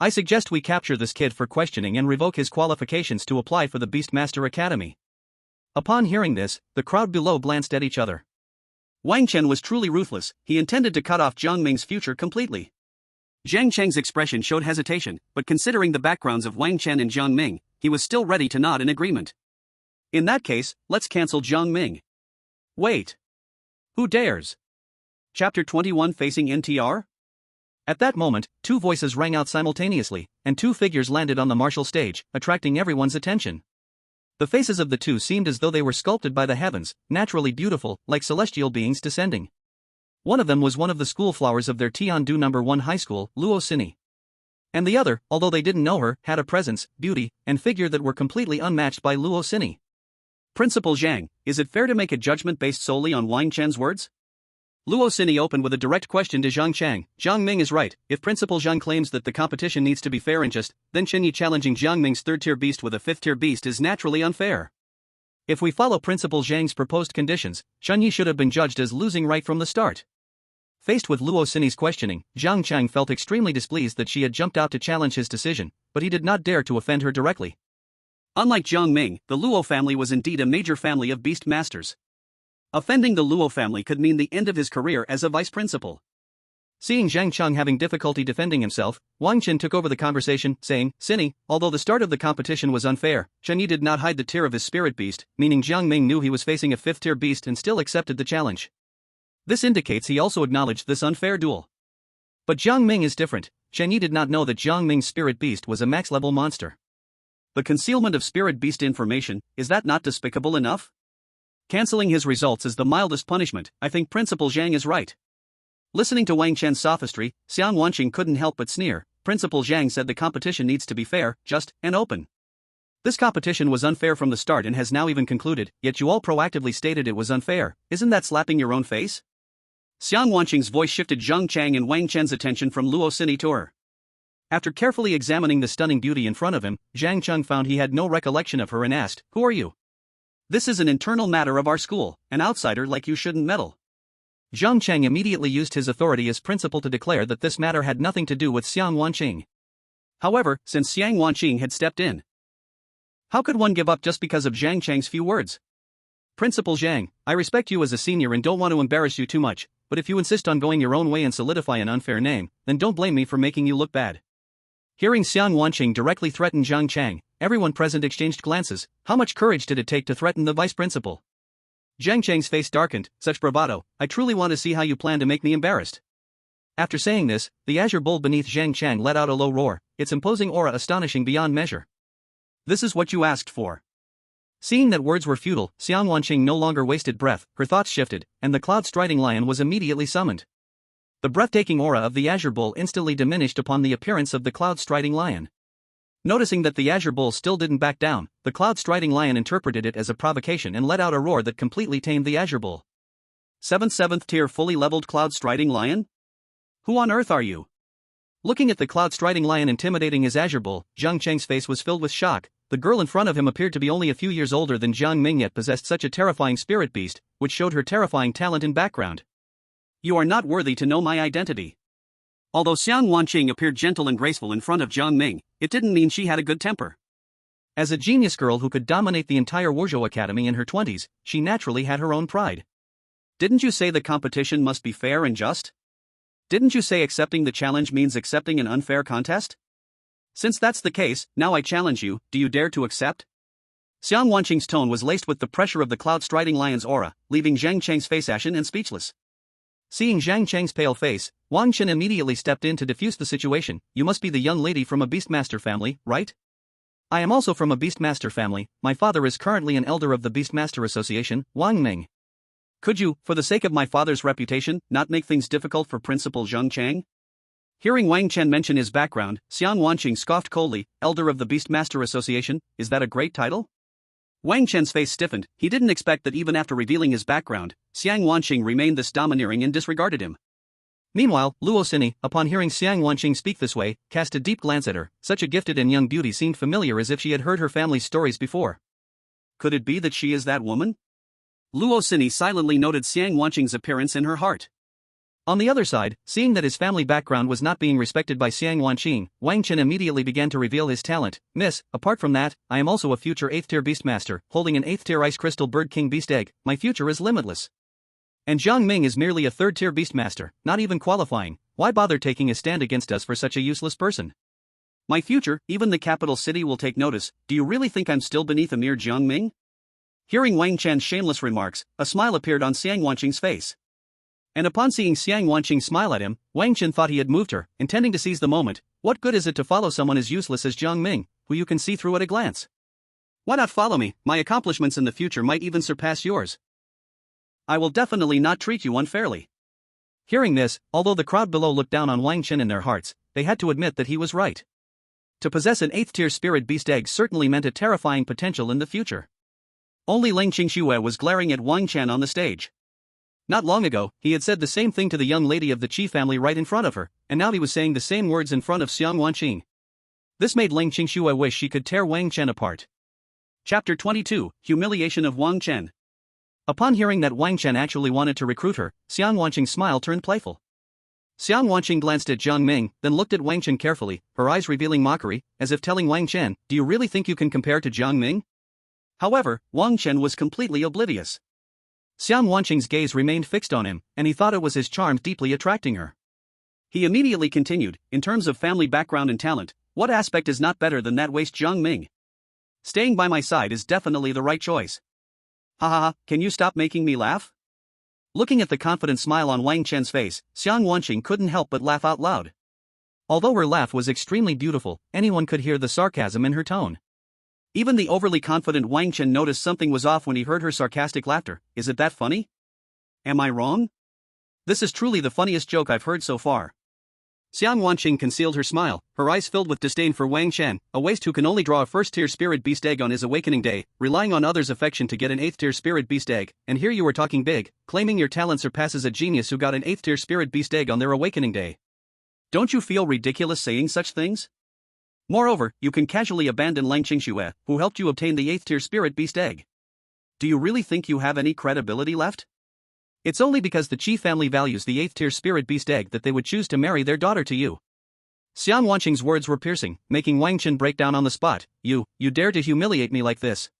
I suggest we capture this kid for questioning and revoke his qualifications to apply for the Beastmaster Academy. Upon hearing this, the crowd below glanced at each other. Wang Chen was truly ruthless, he intended to cut off Jiang Ming's future completely. Zhang Cheng's expression showed hesitation, but considering the backgrounds of Wang Chen and Jiang Ming, he was still ready to nod in agreement. In that case, let's cancel Jiang Ming. Wait. Who dares? Chapter 21 Facing NTR? At that moment, 2 voices rang out simultaneously, and 2 figures landed on the martial stage, attracting everyone's attention. The faces of the 2 seemed as though they were sculpted by the heavens, naturally beautiful, like celestial beings descending. One of them was one of the school flowers of their Tiandu No. 1 high school, Luo Cini. And the other, although they didn't know her, had a presence, beauty, and figure that were completely unmatched by Luo Cini. Principal Zhang, is it fair to make a judgment based solely on Wang Chen's words? Luo Cini opened with a direct question to Zhang Cheng. Jiang Ming is right, if Principal Zhang claims that the competition needs to be fair and just, then Chen Yi challenging Jiang Ming's 3rd-tier beast with a 5th-tier beast is naturally unfair. If we follow Principal Zhang's proposed conditions, Chen Yi should have been judged as losing right from the start. Faced with Luo Cini's questioning, Zhang Cheng felt extremely displeased that she had jumped out to challenge his decision, but he did not dare to offend her directly. Unlike Jiang Ming, the Luo family was indeed a major family of beast masters. Offending the Luo family could mean the end of his career as a vice principal. Seeing Zhang Cheng having difficulty defending himself, Wang Chen took over the conversation, saying, Cini, although the start of the competition was unfair, Chen Yi did not hide the tier of his spirit beast, meaning Jiang Ming knew he was facing a 5th-tier beast and still accepted the challenge. This indicates he also acknowledged this unfair duel. But Jiang Ming is different. Chen Yi did not know that Jiang Ming's spirit beast was a max-level monster. The concealment of spirit beast information, is that not despicable enough? Canceling his results is the mildest punishment. I think Principal Zhang is right. Listening to Wang Chen's sophistry, Xiang Wanqing couldn't help but sneer. Principal Zhang said the competition needs to be fair, just, and open. This competition was unfair from the start and has now even concluded, yet you all proactively stated it was unfair. Isn't that slapping your own face? Xiang Wanqing's voice shifted Zhang Cheng and Wang Chen's attention from Luo Cini to her. After carefully examining the stunning beauty in front of him, Zhang Cheng found he had no recollection of her and asked, Who are you? This is an internal matter of our school, an outsider like you shouldn't meddle. Zhang Cheng immediately used his authority as principal to declare that this matter had nothing to do with Xiang Wanqing. However, since Xiang Wanqing had stepped in, how could one give up just because of Zhang Cheng's few words? Principal Zhang, I respect you as a senior and don't want to embarrass you too much, but if you insist on going your own way and solidify an unfair name, then don't blame me for making you look bad. Hearing Xiang Wanqing directly threaten Zhang Cheng, everyone present exchanged glances. How much courage did it take to threaten the vice principal? Zhang Cheng's face darkened. Such bravado, I truly want to see how you plan to make me embarrassed. After saying this, the azure bull beneath Zhang Cheng let out a low roar, its imposing aura astonishing beyond measure. This is what you asked for. Seeing that words were futile, Xiang Wanqing no longer wasted breath, her thoughts shifted, and the cloud-striding lion was immediately summoned. The breathtaking aura of the azure bull instantly diminished upon the appearance of the cloud-striding lion. Noticing that the azure bull still didn't back down, the cloud-striding lion interpreted it as a provocation and let out a roar that completely tamed the azure bull. 7th tier fully leveled cloud-striding lion? Who on earth are you? Looking at the cloud-striding lion intimidating his azure bull, Zhang Cheng's face was filled with shock. The girl in front of him appeared to be only a few years older than Jiang Ming, yet possessed such a terrifying spirit beast, which showed her terrifying talent and background. You are not worthy to know my identity. Although Xiang Wanqing appeared gentle and graceful in front of Jiang Ming, it didn't mean she had a good temper. As a genius girl who could dominate the entire Wuzhou Academy in her 20s, she naturally had her own pride. Didn't you say the competition must be fair and just? Didn't you say accepting the challenge means accepting an unfair contest? Since that's the case, now I challenge you, do you dare to accept? Xiang Wanqing's tone was laced with the pressure of the cloud-striding lion's aura, leaving Zhang Cheng's face ashen and speechless. Seeing Zhang Cheng's pale face, Wang Chen immediately stepped in to defuse the situation. You must be the young lady from a Beastmaster family, right? I am also from a Beastmaster family. My father is currently an elder of the Beastmaster Association, Wang Ming. Could you, for the sake of my father's reputation, not make things difficult for Principal Zhang Cheng? Hearing Wang Chen mention his background, Xiang Wanqing scoffed coldly. Elder of the Beastmaster Association, is that a great title? Wang Chen's face stiffened. He didn't expect that even after revealing his background, Xiang Wanqing remained this domineering and disregarded him. Meanwhile, Luo Xini, upon hearing Xiang Wanqing speak this way, cast a deep glance at her. Such a gifted and young beauty seemed familiar, as if she had heard her family's stories before. Could it be that she is that woman? Luo Xini silently noted Xiang Wanqing's appearance in her heart. On the other side, seeing that his family background was not being respected by Xiang Wanqing, Wang Chen immediately began to reveal his talent. Miss, apart from that, I am also a future 8th tier Beastmaster, holding an 8th tier Ice Crystal Bird King Beast Egg. My future is limitless. And Jiang Ming is merely a 3rd tier Beastmaster, not even qualifying. Why bother taking a stand against us for such a useless person? My future, even the capital city will take notice. Do you really think I'm still beneath a mere Jiang Ming? Hearing Wang Chen's shameless remarks, a smile appeared on Xiang Wanqing's face. And upon seeing Xiang Wanqing smile at him, Wang Chen thought he had moved her, intending to seize the moment. What good is it to follow someone as useless as Jiang Ming, who you can see through at a glance? Why not follow me? My accomplishments in the future might even surpass yours. I will definitely not treat you unfairly. Hearing this, although the crowd below looked down on Wang Chen in their hearts, they had to admit that he was right. To possess an 8th tier spirit beast egg certainly meant a terrifying potential in the future. Only Ling Qingxue was glaring at Wang Chen on the stage. Not long ago, he had said the same thing to the young lady of the Qi family right in front of her, and now he was saying the same words in front of Xiang Wanqing. This made Ling Qingxue wish she could tear Wang Chen apart. Chapter 22, Humiliation of Wang Chen. Upon hearing that Wang Chen actually wanted to recruit her, Xiang Wanqing's smile turned playful. Xiang Wanqing glanced at Jiang Ming, then looked at Wang Chen carefully, her eyes revealing mockery, as if telling Wang Chen, do you really think you can compare to Jiang Ming? However, Wang Chen was completely oblivious. Xiang Wanqing's gaze remained fixed on him, and he thought it was his charms deeply attracting her. He immediately continued, in terms of family background and talent, what aspect is not better than that waste Jiang Ming? Staying by my side is definitely the right choice. Ha ha ha, can you stop making me laugh? Looking at the confident smile on Wang Chen's face, Xiang Wanqing couldn't help but laugh out loud. Although her laugh was extremely beautiful, anyone could hear the sarcasm in her tone. Even the overly confident Wang Chen noticed something was off when he heard her sarcastic laughter. Is it that funny? Am I wrong? This is truly the funniest joke I've heard so far. Xiang Wanqing concealed her smile, her eyes filled with disdain for Wang Chen, a waste who can only draw a 1st tier spirit beast egg on his awakening day, relying on others' affection to get an 8th tier spirit beast egg, and here you were talking big, claiming your talent surpasses a genius who got an 8th tier spirit beast egg on their awakening day. Don't you feel ridiculous saying such things? Moreover, you can casually abandon Ling Qingxue, who helped you obtain the 8th tier spirit beast egg. Do you really think you have any credibility left? It's only because the Qi family values the 8th tier spirit beast egg that they would choose to marry their daughter to you. Xiang Wanqing's words were piercing, making Wang Chen break down on the spot. You dare to humiliate me like this?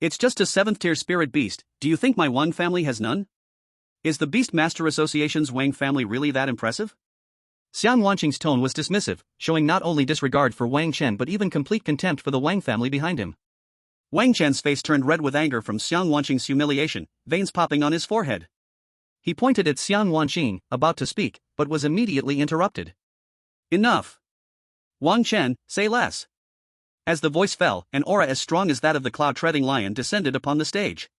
It's just a 7th tier spirit beast. Do you think my Wang family has none? Is the Beast Master Association's Wang family really that impressive? Xiang Wanqing's tone was dismissive, showing not only disregard for Wang Chen but even complete contempt for the Wang family behind him. Wang Chen's face turned red with anger from Xiang Wanqing's humiliation, veins popping on his forehead. He pointed at Xiang Wanqing, about to speak, but was immediately interrupted. Enough! Wang Chen, say less. As the voice fell, an aura as strong as that of the cloud-treading lion descended upon the stage.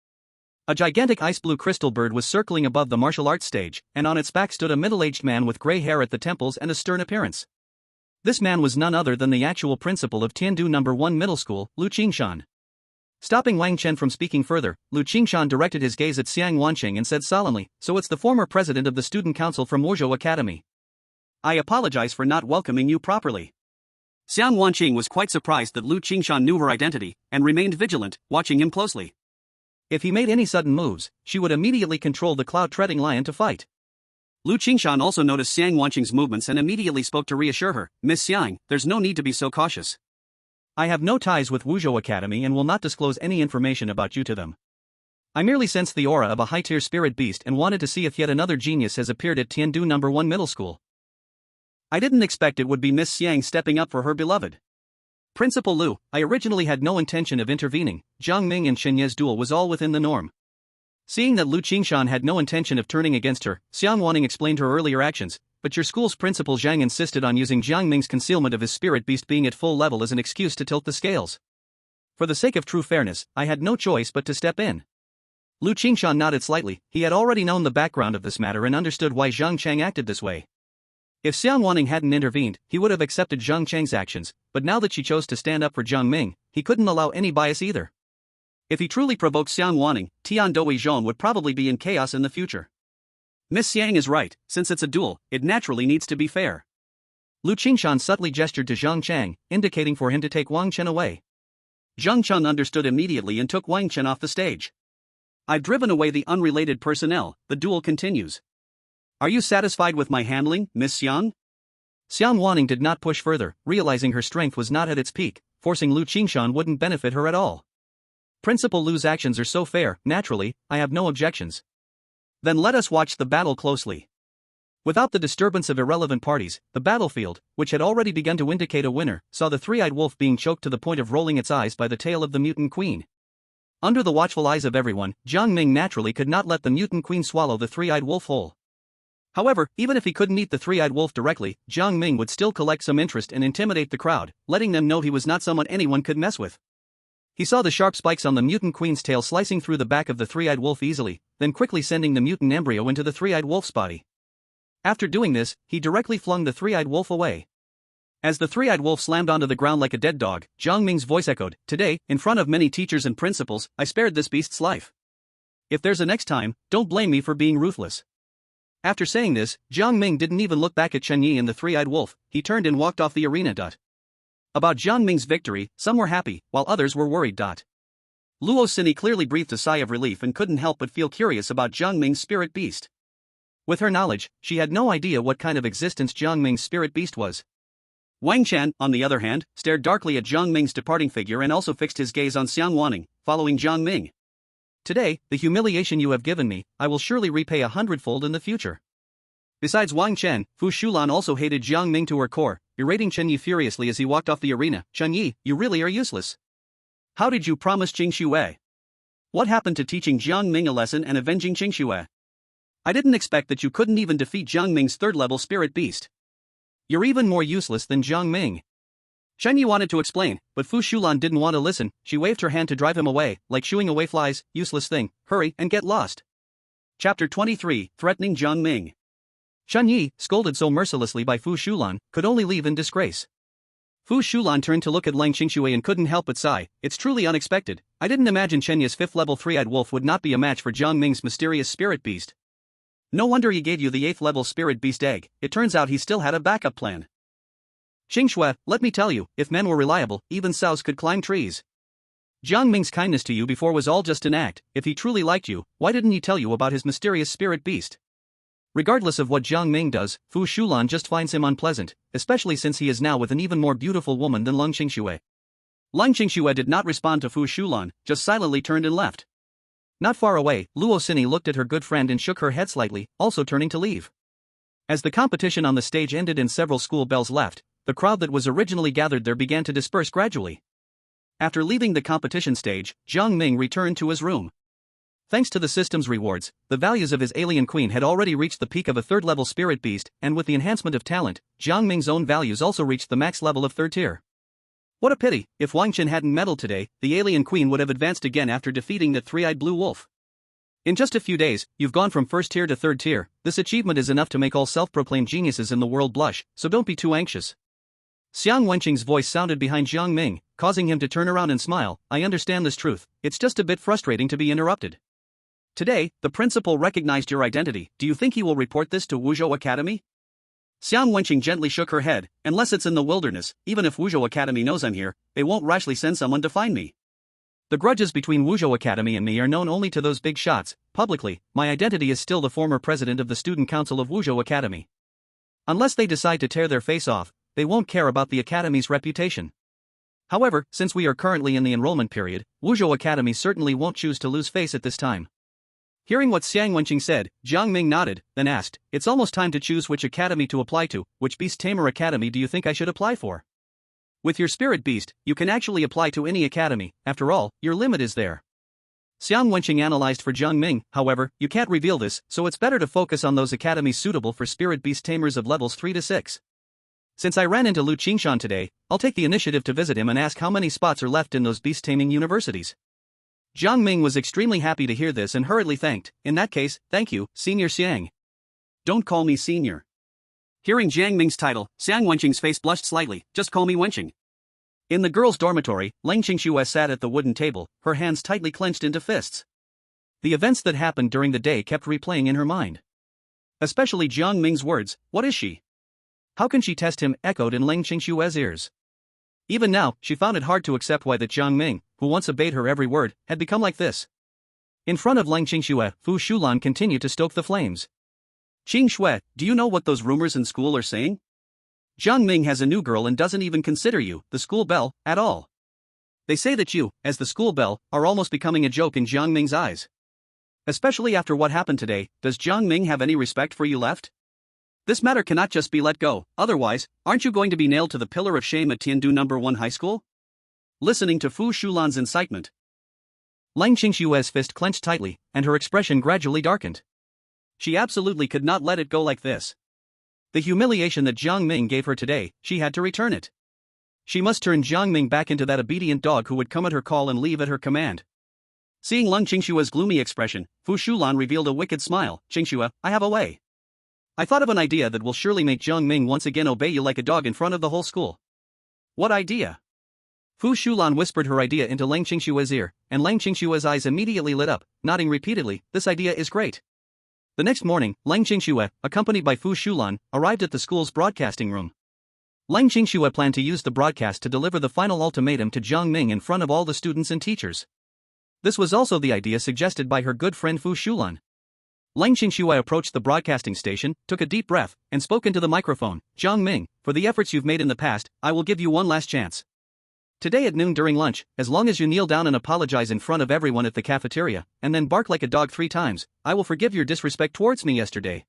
A gigantic ice-blue crystal bird was circling above the martial arts stage, and on its back stood a middle-aged man with gray hair at the temples and a stern appearance. This man was none other than the actual principal of Tiandu No. 1 Middle School, Lu Qingshan. Stopping Wang Chen from speaking further, Lu Qingshan directed his gaze at Xiang Wanqing and said solemnly, so it's the former president of the student council from Wuzhou Academy. I apologize for not welcoming you properly. Xiang Wanqing was quite surprised that Lu Qingshan knew her identity, and remained vigilant, watching him closely. If he made any sudden moves, she would immediately control the cloud-treading lion to fight. Lu Qingshan also noticed Xiang Wanqing's movements and immediately spoke to reassure her, Miss Xiang, there's no need to be so cautious. I have no ties with Wuzhou Academy and will not disclose any information about you to them. I merely sensed the aura of a high-tier spirit beast and wanted to see if yet another genius has appeared at Tiandu No. 1 Middle School. I didn't expect it would be Miss Xiang stepping up for her beloved. Principal Lu, I originally had no intention of intervening. Jiang Ming and Shenye's duel was all within the norm. Seeing that Lu Qingshan had no intention of turning against her, Xiang Wanqing explained her earlier actions, but your school's principal Zhang insisted on using Jiang Ming's concealment of his spirit beast being at full level as an excuse to tilt the scales. For the sake of true fairness, I had no choice but to step in. Lu Qingshan nodded slightly. He had already known the background of this matter and understood why Zhang Cheng acted this way. If Xiang Wanqing hadn't intervened, he would have accepted Zhang Cheng's actions, but now that she chose to stand up for Jiang Ming, he couldn't allow any bias either. If he truly provoked Xiang Wanning, Tian Doi Zhong would probably be in chaos in the future. Miss Xiang is right, since it's a duel, it naturally needs to be fair. Lu Qingshan subtly gestured to Zhang Chang, indicating for him to take Wang Chen away. Zhang Cheng understood immediately and took Wang Chen off the stage. I've driven away the unrelated personnel, the duel continues. Are you satisfied with my handling, Miss Xiang? Xiang Wanning did not push further, realizing her strength was not at its peak, forcing Lu Qingshan wouldn't benefit her at all. Principal Lu's actions are so fair, naturally, I have no objections. Then let us watch the battle closely. Without the disturbance of irrelevant parties, the battlefield, which had already begun to indicate a winner, saw the three-eyed wolf being choked to the point of rolling its eyes by the tail of the mutant queen. Under the watchful eyes of everyone, Jiang Ming naturally could not let the mutant queen swallow the three-eyed wolf whole. However, even if he couldn't eat the three-eyed wolf directly, Jiang Ming would still collect some interest and intimidate the crowd, letting them know he was not someone anyone could mess with. He saw the sharp spikes on the mutant queen's tail slicing through the back of the three-eyed wolf easily, then quickly sending the mutant embryo into the three-eyed wolf's body. After doing this, he directly flung the three-eyed wolf away. As the three-eyed wolf slammed onto the ground like a dead dog, Jiang Ming's voice echoed, "Today, in front of many teachers and principals, I spared this beast's life. If there's a next time, don't blame me for being ruthless." After saying this, Jiang Ming didn't even look back at Chen Yi and the three-eyed wolf, he turned and walked off the arena. About Jiang Ming's victory, some were happy, while others were worried. Luo Xini clearly breathed a sigh of relief and couldn't help but feel curious about Jiang Ming's spirit beast. With her knowledge, she had no idea what kind of existence Jiang Ming's spirit beast was. Wang Chen, on the other hand, stared darkly at Jiang Ming's departing figure and also fixed his gaze on Xiang Wanning, following Jiang Ming. "Today, the humiliation you have given me, I will surely repay 100-fold in the future." Besides Wang Chen, Fu Shulan also hated Jiang Ming to her core, berating Chen Yi furiously as he walked off the arena. "Chen Yi, you really are useless. How did you promise Qing Xue? What happened to teaching Jiang Ming a lesson and avenging Qing Xue? I didn't expect that you couldn't even defeat Jiang Ming's third-level spirit beast. You're even more useless than Jiang Ming." Chen Yi wanted to explain, but Fu Shulan didn't want to listen. She waved her hand to drive him away, like shooing away flies. "Useless thing, hurry and get lost." Chapter 23, Threatening Jiang Ming. Chen Yi, scolded so mercilessly by Fu Shulan, could only leave in disgrace. Fu Shulan turned to look at Lang Qingxue and couldn't help but sigh. "It's truly unexpected. I didn't imagine Chen Yi's 5th-level three-eyed wolf would not be a match for Jiang Ming's mysterious spirit beast. No wonder he gave you the 8th-level spirit beast egg. It turns out he still had a backup plan. Qingxue, let me tell you, if men were reliable, even sows could climb trees. Jiang Ming's kindness to you before was all just an act. If he truly liked you, why didn't he tell you about his mysterious spirit beast?" Regardless of what Jiang Ming does, Fu Shulan just finds him unpleasant, especially since he is now with an even more beautiful woman than Lang Qingxue. Lang Qingxue did not respond to Fu Shulan, just silently turned and left. Not far away, Luo Xini looked at her good friend and shook her head slightly, also turning to leave. As the competition on the stage ended and several school bells left, the crowd that was originally gathered there began to disperse gradually. After leaving the competition stage, Jiang Ming returned to his room. Thanks to the system's rewards, the values of his alien queen had already reached the peak of a 3rd-level spirit beast, and with the enhancement of talent, Jiang Ming's own values also reached the max level of 3rd tier. What a pity, if Wang Chen hadn't meddled today, the alien queen would have advanced again after defeating that three-eyed blue wolf. In just a few days, you've gone from 1st tier to 3rd tier. This achievement is enough to make all self-proclaimed geniuses in the world blush, so don't be too anxious. Xiang Wenqing's voice sounded behind Jiang Ming, causing him to turn around and smile. "I understand this truth, it's just a bit frustrating to be interrupted. Today, the principal recognized your identity. Do you think he will report this to Wuzhou Academy?" Xiang Wenqing gently shook her head. "Unless it's in the wilderness, even if Wuzhou Academy knows I'm here, they won't rashly send someone to find me. The grudges between Wuzhou Academy and me are known only to those big shots. Publicly, my identity is still the former president of the student council of Wuzhou Academy. Unless they decide to tear their face off, they won't care about the academy's reputation. However, since we are currently in the enrollment period, Wuzhou Academy certainly won't choose to lose face at this time." Hearing what Xiang Wenqing said, Jiang Ming nodded, then asked, "It's almost time to choose which academy to apply to. Which beast Tamer Academy do you think I should apply for?" "With your spirit beast, you can actually apply to any academy. After all, your limit is there." Xiang Wenqing analyzed for Jiang Ming. "However, you can't reveal this, so it's better to focus on those academies suitable for spirit beast tamers of levels 3 to 6. Since I ran into Lu Qingshan today, I'll take the initiative to visit him and ask how many spots are left in those beast-taming universities." Jiang Ming was extremely happy to hear this and hurriedly thanked. "In that case, thank you, Senior Xiang." "Don't call me Senior." Hearing Jiang Ming's title, Xiang Wenqing's face blushed slightly. "Just call me Wenqing." In the girls' dormitory, Lang Qingxue sat at the wooden table, her hands tightly clenched into fists. The events that happened during the day kept replaying in her mind. Especially Jiang Ming's words, "What is she? How can she test him?" echoed in Lang Qingxue's ears. Even now, she found it hard to accept why that Jiang Ming, who once obeyed her every word, had become like this. In front of Lang Qingxue, Fu Shulan continued to stoke the flames. "Qingxue, do you know what those rumors in school are saying? Jiang Ming has a new girl and doesn't even consider you, the school belle, at all. They say that you, as the school belle, are almost becoming a joke in Jiang Ming's eyes. Especially after what happened today, does Jiang Ming have any respect for you left? This matter cannot just be let go, otherwise, aren't you going to be nailed to the pillar of shame at Tiandu No. 1 High School?" Listening to Fu Shulan's incitement, Lang Qingxue's fist clenched tightly, and her expression gradually darkened. She absolutely could not let it go like this. The humiliation that Jiang Ming gave her today, she had to return it. She must turn Jiang Ming back into that obedient dog who would come at her call and leave at her command. Seeing Lang Qingxue's gloomy expression, Fu Shulan revealed a wicked smile. "Qingxue, I have a way. I thought of an idea that will surely make Jiang Ming once again obey you like a dog in front of the whole school." "What idea?" Fu Shulan whispered her idea into Lang Qingxue's ear, and Lang Qingxue's eyes immediately lit up, nodding repeatedly. "This idea is great." The next morning, Lang Qingxue, accompanied by Fu Shulan, arrived at the school's broadcasting room. Lang Qingxue planned to use the broadcast to deliver the final ultimatum to Jiang Ming in front of all the students and teachers. This was also the idea suggested by her good friend Fu Shulan. Lang Qingxue approached the broadcasting station, took a deep breath, and spoke into the microphone. "Jiang Ming, for the efforts you've made in the past, I will give you one last chance. Today at noon during lunch, as long as you kneel down and apologize in front of everyone at the cafeteria, and then bark like a dog 3 times, I will forgive your disrespect towards me yesterday.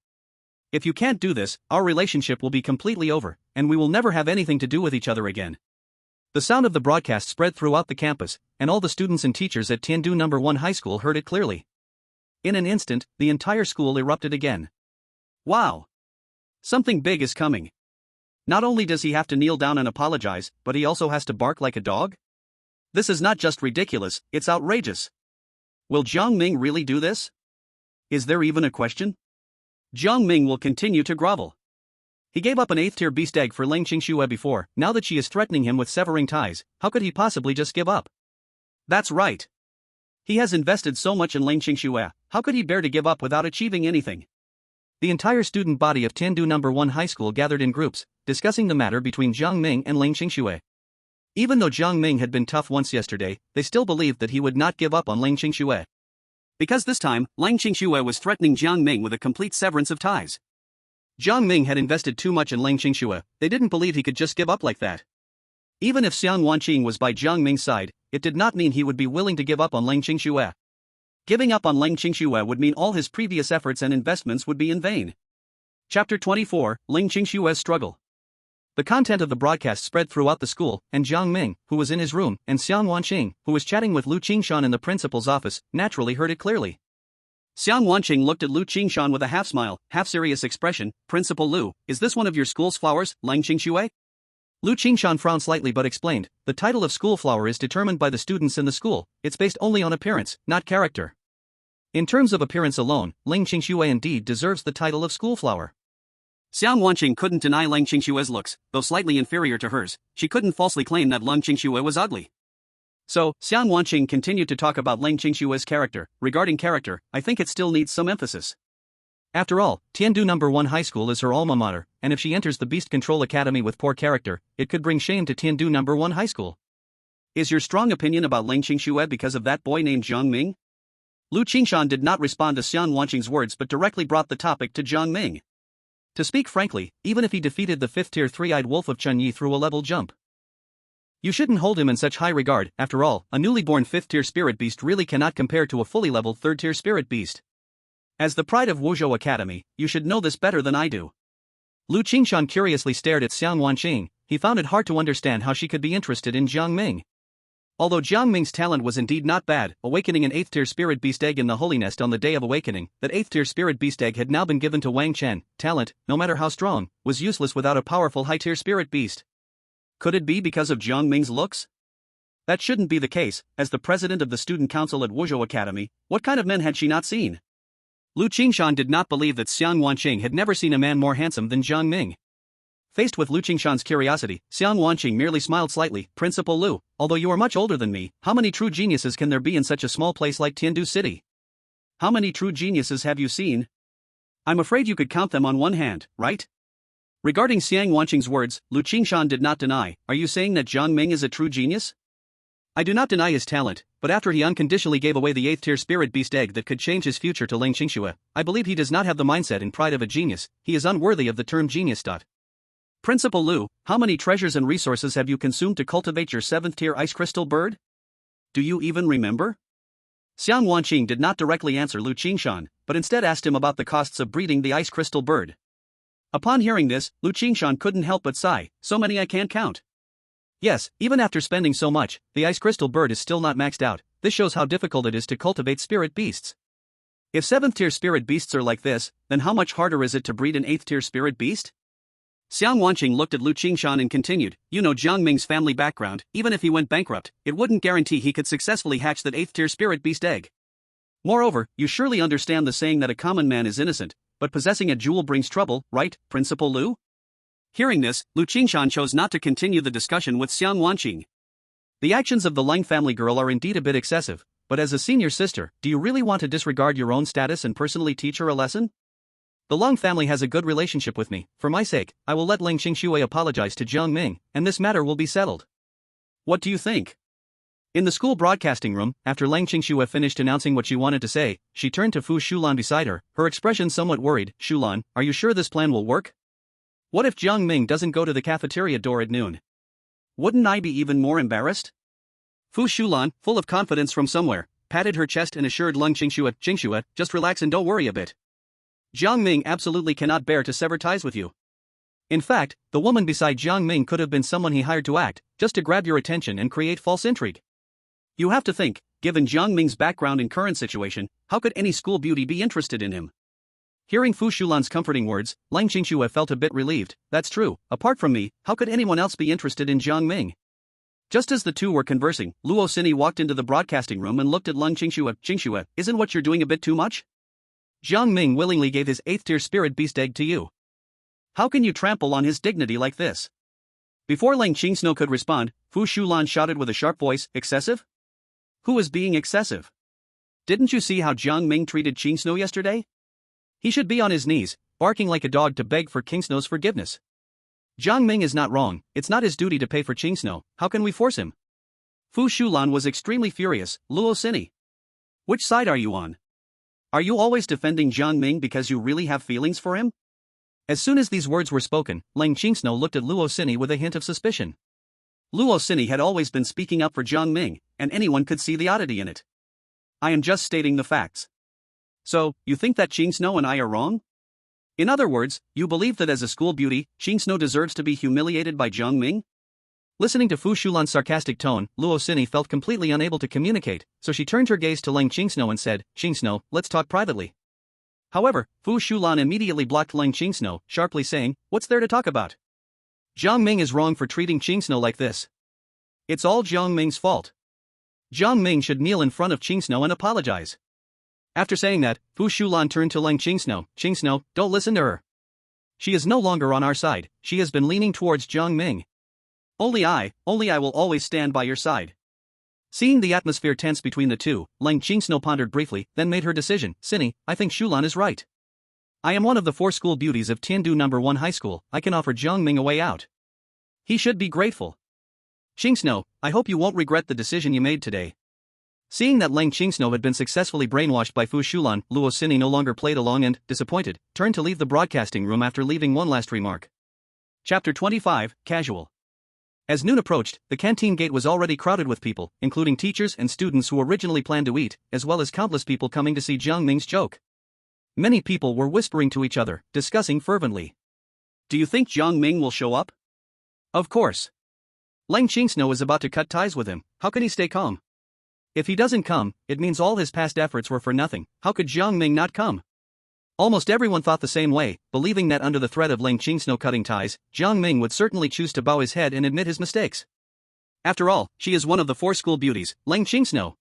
If you can't do this, our relationship will be completely over, and we will never have anything to do with each other again." The sound of the broadcast spread throughout the campus, and all the students and teachers at Tiandu No. 1 High School heard it clearly. In an instant, the entire school erupted again. Wow! Something big is coming. Not only does he have to kneel down and apologize, but he also has to bark like a dog? This is not just ridiculous, it's outrageous. Will Jiang Ming really do this? Is there even a question? Jiang Ming will continue to grovel. He gave up an 8th-tier beast egg for Lang Qingxue before. Now that she is threatening him with severing ties, how could he possibly just give up? That's right. He has invested so much in Lang Qingxue, how could he bear to give up without achieving anything? The entire student body of Tiandu No. 1 High School gathered in groups, discussing the matter between Jiang Ming and Lang Qingxue. Even though Jiang Ming had been tough once yesterday, they still believed that he would not give up on Lang Qingxue. Because this time, Lang Qingxue was threatening Jiang Ming with a complete severance of ties. Jiang Ming had invested too much in Lang Qingxue, they didn't believe he could just give up like that. Even if Xiang Wanqing was by Jiang Ming's side, it did not mean he would be willing to give up on Lang Qingxue. Giving up on Lang Qingxue would mean all his previous efforts and investments would be in vain. Chapter 24, Lang Qingxue's Struggle. The content of the broadcast spread throughout the school, and Jiang Ming, who was in his room, and Xiang Wanqing, who was chatting with Lu Qingshan in the principal's office, naturally heard it clearly. Xiang Wanqing looked at Lu Qingshan with a half-smile, half-serious expression. "Principal Lu, is this one of your school's flowers, Lang Qingxue?" Lu Qingshan frowned slightly but explained, "The title of school flower is determined by the students in the school, it's based only on appearance, not character. In terms of appearance alone, Lang Qingxue indeed deserves the title of schoolflower." Xiang Wanqing couldn't deny Lang Qingxue's looks, though slightly inferior to hers. She couldn't falsely claim that Lang Qingxue was ugly. So, Xiang Wanqing continued to talk about Lang Qingxue's character. "Regarding character, I think it still needs some emphasis. After all, Tiandu No. 1 High School is her alma mater, and if she enters the Beast Control Academy with poor character, it could bring shame to Tiandu No. 1 High School. Is your strong opinion about Lang Qingxue because of that boy named Jiang Ming?" Lu Qingshan did not respond to Xiang Wanqing's words but directly brought the topic to Jiang Ming. To speak frankly, even if he defeated the 5th-tier 3-eyed wolf of Chunyi through a level jump, you shouldn't hold him in such high regard. After all, a newly born 5th-tier spirit beast really cannot compare to a fully leveled 3rd-tier spirit beast. As the pride of Wuzhou Academy, you should know this better than I do. Lu Qingshan curiously stared at Xiang Wanqing. He found it hard to understand how she could be interested in Jiang Ming. Although Jiang Ming's talent was indeed not bad, awakening an 8th-tier spirit beast egg in the Holy Nest on the day of awakening, that 8th-tier spirit beast egg had now been given to Wang Chen. Talent, no matter how strong, was useless without a powerful high-tier spirit beast. Could it be because of Jiang Ming's looks? That shouldn't be the case. As the president of the student council at Wuzhou Academy, what kind of men had she not seen? Lu Qingshan did not believe that Xiang Wanqing had never seen a man more handsome than Jiang Ming. Faced with Lu Qingshan's curiosity, Xiang Wanqing merely smiled slightly. Principal Lu, although you are much older than me, how many true geniuses can there be in such a small place like Tiandu City? How many true geniuses have you seen? I'm afraid you could count them on one hand, right? Regarding Xiang Wanqing's words, Lu Qingshan did not deny. Are you saying that Jiang Ming is a true genius? I do not deny his talent, but after he unconditionally gave away the 8th tier spirit beast egg that could change his future to Ling Qingxue, I believe he does not have the mindset and pride of a genius. He is unworthy of the term genius. Principal Lu, how many treasures and resources have you consumed to cultivate your 7th tier ice crystal bird? Do you even remember? Xiang Wanqing did not directly answer Lu Qingshan, but instead asked him about the costs of breeding the ice crystal bird. Upon hearing this, Lu Qingshan couldn't help but sigh. So many I can't count. Yes, even after spending so much, the ice crystal bird is still not maxed out. This shows how difficult it is to cultivate spirit beasts. If 7th tier spirit beasts are like this, then how much harder is it to breed an 8th tier spirit beast? Xiang Wanqing looked at Lu Qingshan and continued, you know Jiang Ming's family background, even if he went bankrupt, it wouldn't guarantee he could successfully hatch that 8th tier spirit beast egg. Moreover, you surely understand the saying that a common man is innocent, but possessing a jewel brings trouble, right, Principal Lu? Hearing this, Lu Qingshan chose not to continue the discussion with Xiang Wanqing. The actions of the Lang family girl are indeed a bit excessive, but as a senior sister, do you really want to disregard your own status and personally teach her a lesson? The Lang family has a good relationship with me. For my sake, I will let Ling Qingxue apologize to Jiang Ming, and this matter will be settled. What do you think? In the school broadcasting room, after Ling Qingxue finished announcing what she wanted to say, she turned to Fu Shulan beside her, her expression somewhat worried. Shulan, are you sure this plan will work? What if Jiang Ming doesn't go to the cafeteria door at noon? Wouldn't I be even more embarrassed? Fu Shulan, full of confidence from somewhere, patted her chest and assured Ling Qingxue, just relax and don't worry a bit. Jiang Ming absolutely cannot bear to sever ties with you. In fact, the woman beside Jiang Ming could have been someone he hired to act, just to grab your attention and create false intrigue. You have to think, given Jiang Ming's background and current situation, how could any school beauty be interested in him? Hearing Fu Shulan's comforting words, Ling Qingxue felt a bit relieved. That's true, apart from me, how could anyone else be interested in Jiang Ming? Just as the two were conversing, Luo Xini walked into the broadcasting room and looked at Ling Qingxue. Qingxue, isn't what you're doing a bit too much? Jiang Ming willingly gave his 8th tier spirit beast egg to you. How can you trample on his dignity like this? Before Ling Qingsno could respond, Fu Shulan shouted with a sharp voice, excessive? Who is being excessive? Didn't you see how Jiang Ming treated Qingsno yesterday? He should be on his knees, barking like a dog to beg for Qingsno's forgiveness. Jiang Ming is not wrong, it's not his duty to pay for Qingsno, how can we force him? Fu Shulan was extremely furious. Luo Xini, which side are you on? Are you always defending Jiang Ming because you really have feelings for him? As soon as these words were spoken, Ling Qingsno looked at Luo Xini with a hint of suspicion. Luo Xini had always been speaking up for Jiang Ming, and anyone could see the oddity in it. I am just stating the facts. So, you think that Qingsno and I are wrong? In other words, you believe that as a school beauty, Qingsno deserves to be humiliated by Jiang Ming? Listening to Fu Shulan's sarcastic tone, Luo Xini felt completely unable to communicate, so she turned her gaze to Ling Qingsno and said, Qingsno, let's talk privately. However, Fu Shulan immediately blocked Ling Qingsno, sharply saying, what's there to talk about? Jiang Ming is wrong for treating Qingsno like this. It's all Jiang Ming's fault. Jiang Ming should kneel in front of Qingsno and apologize. After saying that, Fu Shulan turned to Ling Qingsno. Qingsno, don't listen to her. She is no longer on our side, she has been leaning towards Jiang Ming. Only I will always stand by your side. Seeing the atmosphere tense between the two, Ling Qingsno pondered briefly, then made her decision. Xini, I think Shulan is right. I am one of the 4 school beauties of Tiandu No. 1 High School, I can offer Jiang Ming a way out. He should be grateful. Qingsno, I hope you won't regret the decision you made today. Seeing that Ling Qingsno had been successfully brainwashed by Fu Shulan, Luo Xini no longer played along and, disappointed, turned to leave the broadcasting room after leaving one last remark. Chapter 25, Casual. As noon approached, the canteen gate was already crowded with people, including teachers and students who originally planned to eat, as well as countless people coming to see Jiang Ming's joke. Many people were whispering to each other, discussing fervently. Do you think Jiang Ming will show up? Of course. Ling Qingsno is about to cut ties with him, how can he stay calm? If he doesn't come, it means all his past efforts were for nothing, how could Jiang Ming not come? Almost everyone thought the same way, believing that under the threat of Ling Qingsno cutting ties, Jiang Ming would certainly choose to bow his head and admit his mistakes. After all, she is one of the 4 school beauties, Ling Qingsno.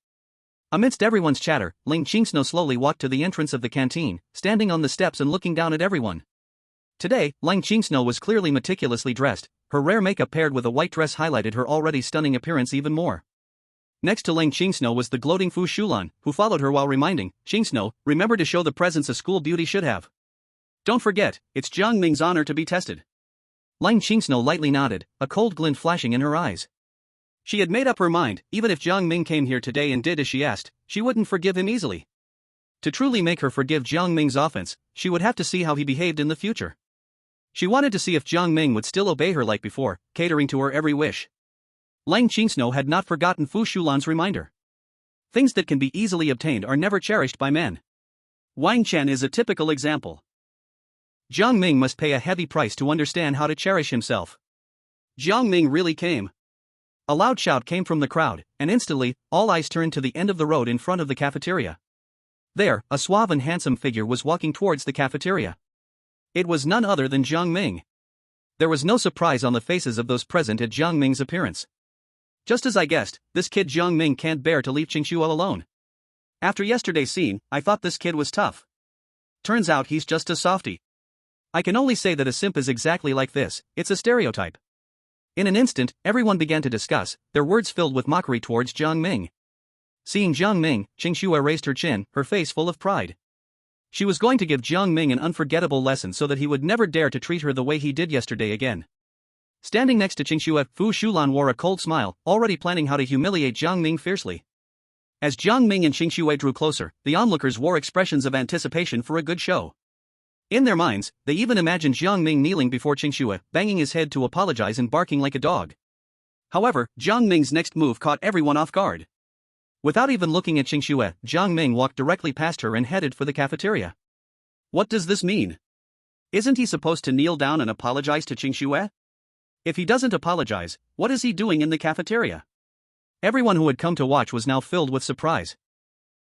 Amidst everyone's chatter, Ling Qingsno slowly walked to the entrance of the canteen, standing on the steps and looking down at everyone. Today, Lang Qingsno was clearly meticulously dressed. Her rare makeup paired with a white dress highlighted her already stunning appearance even more. Next to Lang Qingsno was the gloating Fu Shulan, who followed her while reminding, "Qingsno, remember to show the presence a school beauty should have. Don't forget, it's Jiang Ming's honor to be tested." Lang Qingsno lightly nodded, a cold glint flashing in her eyes. She had made up her mind, even if Jiang Ming came here today and did as she asked, she wouldn't forgive him easily. To truly make her forgive Jiang Ming's offense, she would have to see how he behaved in the future. She wanted to see if Jiang Ming would still obey her like before, catering to her every wish. Lang Qingsno had not forgotten Fu Shulan's reminder. Things that can be easily obtained are never cherished by men. Wang Chen is a typical example. Jiang Ming must pay a heavy price to understand how to cherish himself. Jiang Ming really came. A loud shout came from the crowd, and instantly, all eyes turned to the end of the road in front of the cafeteria. There, a suave and handsome figure was walking towards the cafeteria. It was none other than Jiang Ming. There was no surprise on the faces of those present at Jiang Ming's appearance. Just as I guessed, this kid Jiang Ming can't bear to leave Qingxue alone. After yesterday's scene, I thought this kid was tough. Turns out he's just a softie. I can only say that a simp is exactly like this, it's a stereotype. In an instant, everyone began to discuss, their words filled with mockery towards Jiang Ming. Seeing Jiang Ming, Qingxue raised her chin, her face full of pride. She was going to give Jiang Ming an unforgettable lesson so that he would never dare to treat her the way he did yesterday again. Standing next to Qingxue, Fu Shulan wore a cold smile, already planning how to humiliate Jiang Ming fiercely. As Jiang Ming and Qingxue drew closer, the onlookers wore expressions of anticipation for a good show. In their minds, they even imagined Jiang Ming kneeling before Qingxue, banging his head to apologize and barking like a dog. However, Jiang Ming's next move caught everyone off guard. Without even looking at Qingxue, Jiang Ming walked directly past her and headed for the cafeteria. What does this mean? Isn't he supposed to kneel down and apologize to Qingxue? If he doesn't apologize, what is he doing in the cafeteria? Everyone who had come to watch was now filled with surprise.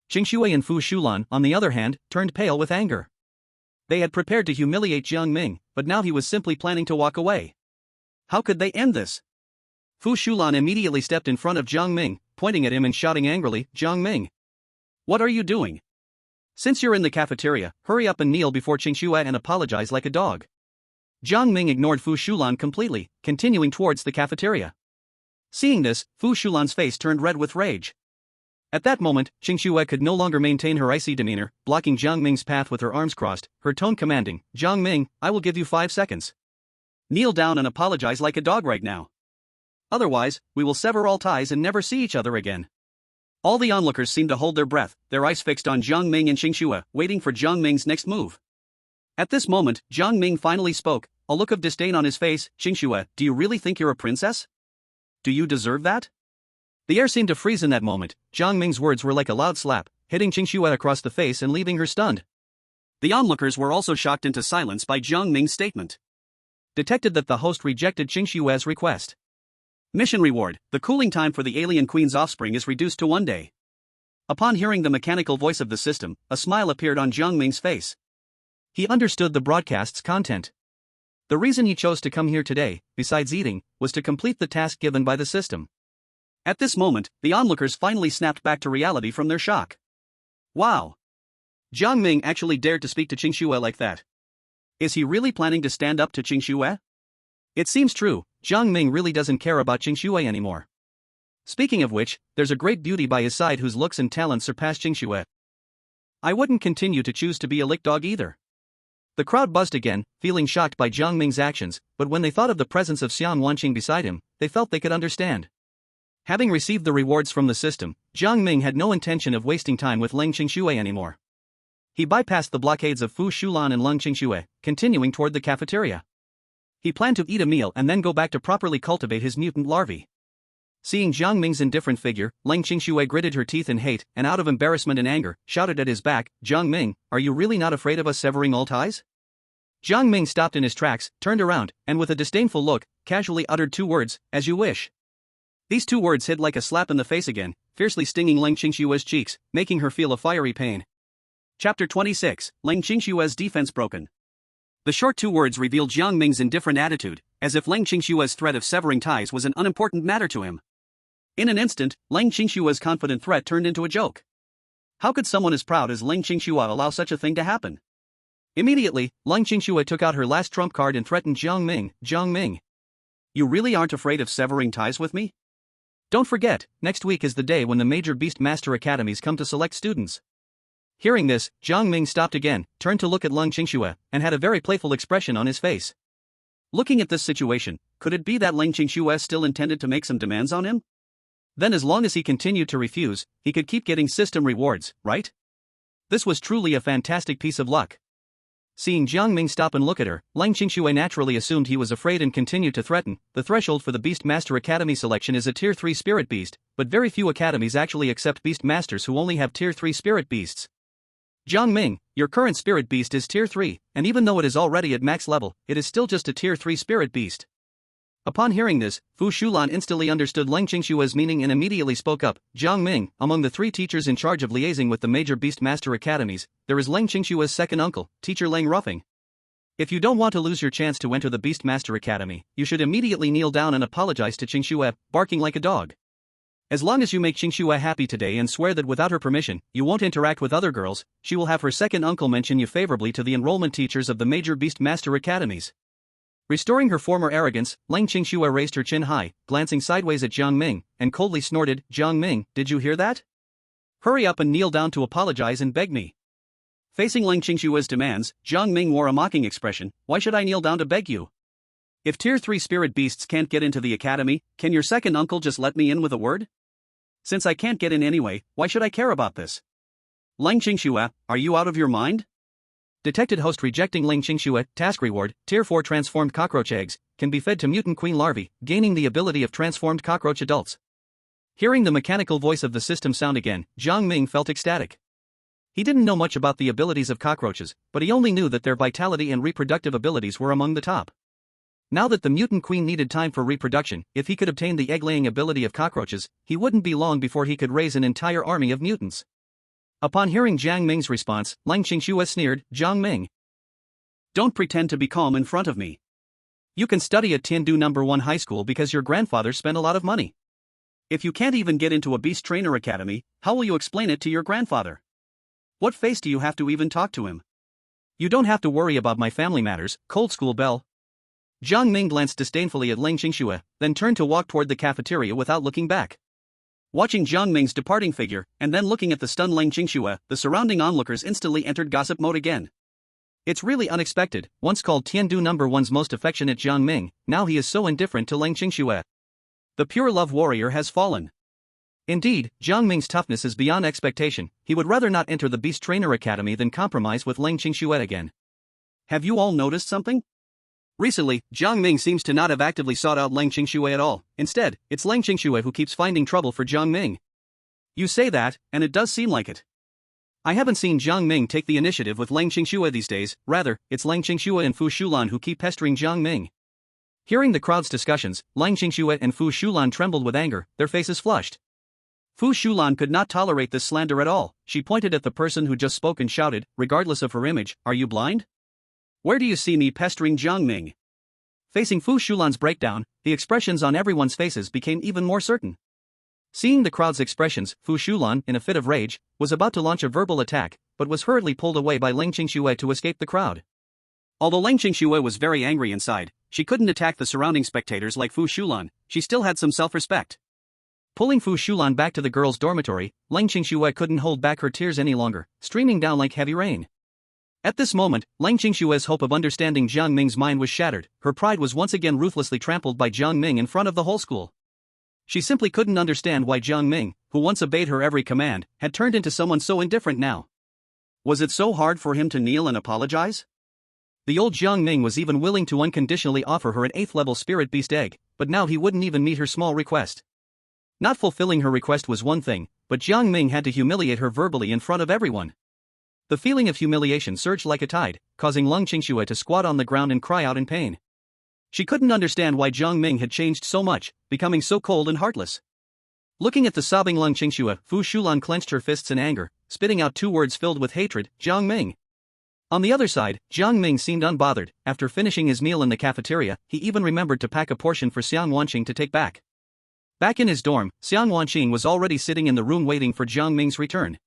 Qingxue and Fu Shulan, on the other hand, turned pale with anger. They had prepared to humiliate Jiang Ming, but now he was simply planning to walk away. How could they end this? Fu Shulan immediately stepped in front of Jiang Ming, pointing at him and shouting angrily, "Jiang Ming! What are you doing? Since you're in the cafeteria, hurry up and kneel before Qingxue and apologize like a dog." Jiang Ming ignored Fu Shulan completely, continuing towards the cafeteria. Seeing this, Fu Shulan's face turned red with rage. At that moment, Qingxue could no longer maintain her icy demeanor, blocking Jiang Ming's path with her arms crossed, her tone commanding, "Jiang Ming, I will give you 5 seconds. Kneel down and apologize like a dog right now. Otherwise, we will sever all ties and never see each other again." All the onlookers seemed to hold their breath, their eyes fixed on Jiang Ming and Qingxue, waiting for Jiang Ming's next move. At this moment, Jiang Ming finally spoke, a look of disdain on his face. "Qingxue, do you really think you're a princess? Do you deserve that?" The air seemed to freeze in that moment. Jiang Ming's words were like a loud slap, hitting Qingxue across the face and leaving her stunned. The onlookers were also shocked into silence by Jiang Ming's statement. Detected that the host rejected Qingxue's request. Mission reward: the cooling time for the alien queen's offspring is reduced to 1 day. Upon hearing the mechanical voice of the system, a smile appeared on Jiang Ming's face. He understood the broadcast's content. The reason he chose to come here today, besides eating, was to complete the task given by the system. At this moment, the onlookers finally snapped back to reality from their shock. Wow! Jiang Ming actually dared to speak to Qingxue like that. Is he really planning to stand up to Qingxue? It seems true, Jiang Ming really doesn't care about Qingxue anymore. Speaking of which, there's a great beauty by his side whose looks and talents surpass Qingxue. I wouldn't continue to choose to be a lick dog either. The crowd buzzed again, feeling shocked by Jiang Ming's actions, but when they thought of the presence of Xian Wanqing beside him, they felt they could understand. Having received the rewards from the system, Jiang Ming had no intention of wasting time with Lang Qingxue anymore. He bypassed the blockades of Fu Shulan and Lang Qingxue, continuing toward the cafeteria. He planned to eat a meal and then go back to properly cultivate his mutant larvae. Seeing Jiang Ming's indifferent figure, Lang Qingxue gritted her teeth in hate and out of embarrassment and anger, shouted at his back, "Jiang Ming, are you really not afraid of us severing all ties?" Jiang Ming stopped in his tracks, turned around, and with a disdainful look, casually uttered 2 words, "As you wish." These 2 words hit like a slap in the face again, fiercely stinging Lang Qingxue's cheeks, making her feel a fiery pain. Chapter 26, Lang Qingxue's defense broken. The short 2 words revealed Jiang Ming's indifferent attitude, as if Lang Qingxue's threat of severing ties was an unimportant matter to him. In an instant, Lang Qingxue's confident threat turned into a joke. How could someone as proud as Lang Qingxue allow such a thing to happen? Immediately, Lang Qingxue took out her last trump card and threatened Jiang Ming. Jiang Ming, You really aren't afraid of severing ties with me? don't forget, next week is the day when the major Beast Master Academies come to select students. Hearing this, Jiang Ming stopped again, turned to look at Lang Qingxue, and had a very playful expression on his face. Looking at this situation, could it be that Lang Qingxue still intended to make some demands on him? Then as long as he continued to refuse, he could keep getting system rewards, right? This was truly a fantastic piece of luck. Seeing Jiang Ming stop and look at her, Lang Qingxue naturally assumed he was afraid and continued to threaten. The threshold for the Beast Master Academy selection is a Tier 3 Spirit Beast, but very few academies actually accept Beast Masters who only have Tier 3 Spirit Beasts. Jiang Ming, your current Spirit Beast is Tier 3, and even though it is already at max level, it is still just a Tier 3 Spirit Beast. Upon hearing this, Fu Shulan instantly understood Lang Qingxue's meaning and immediately spoke up. Jiang Ming, among the 3 teachers in charge of liaising with the major Beast Master Academies, there is Lang Qingxue's second uncle, Teacher Lang Ruffing. If you don't want to lose your chance to enter the Beast Master Academy, you should immediately kneel down and apologize to Qingxue, barking like a dog. As long as you make Qingxue happy today and swear that without her permission, you won't interact with other girls, she will have her second uncle mention you favorably to the enrollment teachers of the major Beast Master Academies. Restoring her former arrogance, Lang Qingxue raised her chin high, glancing sideways at Jiang Ming, and coldly snorted, Jiang Ming, did you hear that? Hurry up and kneel down to apologize and beg me. Facing Lang Qingxue's demands, Jiang Ming wore a mocking expression. Why should I kneel down to beg you? If Tier 3 Spirit Beasts can't get into the academy, can your second uncle just let me in with a word? Since I can't get in anyway, why should I care about this? Lang Qingxue, are you out of your mind? Detected host rejecting Lang Qingxue. Task reward, Tier 4 transformed cockroach eggs, can be fed to mutant queen larvae, gaining the ability of transformed cockroach adults. Hearing the mechanical voice of the system sound again, Jiang Ming felt ecstatic. He didn't know much about the abilities of cockroaches, but he only knew that their vitality and reproductive abilities were among the top. Now that the mutant queen needed time for reproduction, if he could obtain the egg-laying ability of cockroaches, he wouldn't be long before he could raise an entire army of mutants. Upon hearing Jiang Ming's response, Lang Qingxue sneered, Jiang Ming, don't pretend to be calm in front of me. You can study at Tiandu No. 1 High School because your grandfather spent a lot of money. If you can't even get into a Beast Trainer Academy, how will you explain it to your grandfather? What face do you have to even talk to him? You don't have to worry about my family matters, Cold School Belle. Jiang Ming glanced disdainfully at Lang Qingxue, then turned to walk toward the cafeteria without looking back. Watching Jiang Ming's departing figure, and then looking at the stunned Lang Qingxue, the surrounding onlookers instantly entered gossip mode again. It's really unexpected, once called Tiandu No. 1's most affectionate Jiang Ming, now he is so indifferent to Lang Qingxue. The pure love warrior has fallen. Indeed, Jiang Ming's toughness is beyond expectation. He would rather not enter the Beast Trainer Academy than compromise with Lang Qingxue again. Have you all noticed something? Recently, Jiang Ming seems to not have actively sought out Lang Qingxue at all. Instead, it's Lang Qingxue who keeps finding trouble for Jiang Ming. You say that, and it does seem like it. I haven't seen Jiang Ming take the initiative with Lang Qingxue these days, rather, it's Lang Qingxue and Fu Shulan who keep pestering Jiang Ming. Hearing the crowd's discussions, Lang Qingxue and Fu Shulan trembled with anger, their faces flushed. Fu Shulan could not tolerate this slander at all. She pointed at the person who just spoke and shouted, regardless of her image, are you blind? Where do you see me pestering Jiang Ming? Facing Fu Shulan's breakdown, the expressions on everyone's faces became even more certain. Seeing the crowd's expressions, Fu Shulan, in a fit of rage, was about to launch a verbal attack, but was hurriedly pulled away by Lang Qingxue to escape the crowd. Although Lang Qingxue was very angry inside, she couldn't attack the surrounding spectators like Fu Shulan. She still had some self-respect. Pulling Fu Shulan back to the girls' dormitory, Lang Qingxue couldn't hold back her tears any longer, streaming down like heavy rain. At this moment, Lang Qingxue's hope of understanding Jiang Ming's mind was shattered. Her pride was once again ruthlessly trampled by Jiang Ming in front of the whole school. She simply couldn't understand why Jiang Ming, who once obeyed her every command, had turned into someone so indifferent now. Was it so hard for him to kneel and apologize? The old Jiang Ming was even willing to unconditionally offer her an 8th-level Spirit Beast egg, but now he wouldn't even meet her small request. Not fulfilling her request was one thing, but Jiang Ming had to humiliate her verbally in front of everyone. The feeling of humiliation surged like a tide, causing Lang Qingxue to squat on the ground and cry out in pain. She couldn't understand why Jiang Ming had changed so much, becoming so cold and heartless. Looking at the sobbing Lang Qingxue, Fu Shulan clenched her fists in anger, spitting out 2 words filled with hatred, Jiang Ming. On the other side, Jiang Ming seemed unbothered. After finishing his meal in the cafeteria, he even remembered to pack a portion for Xiang Wanqing to take back. Back in his dorm, Xiang Wanqing was already sitting in the room waiting for Jiang Ming's return.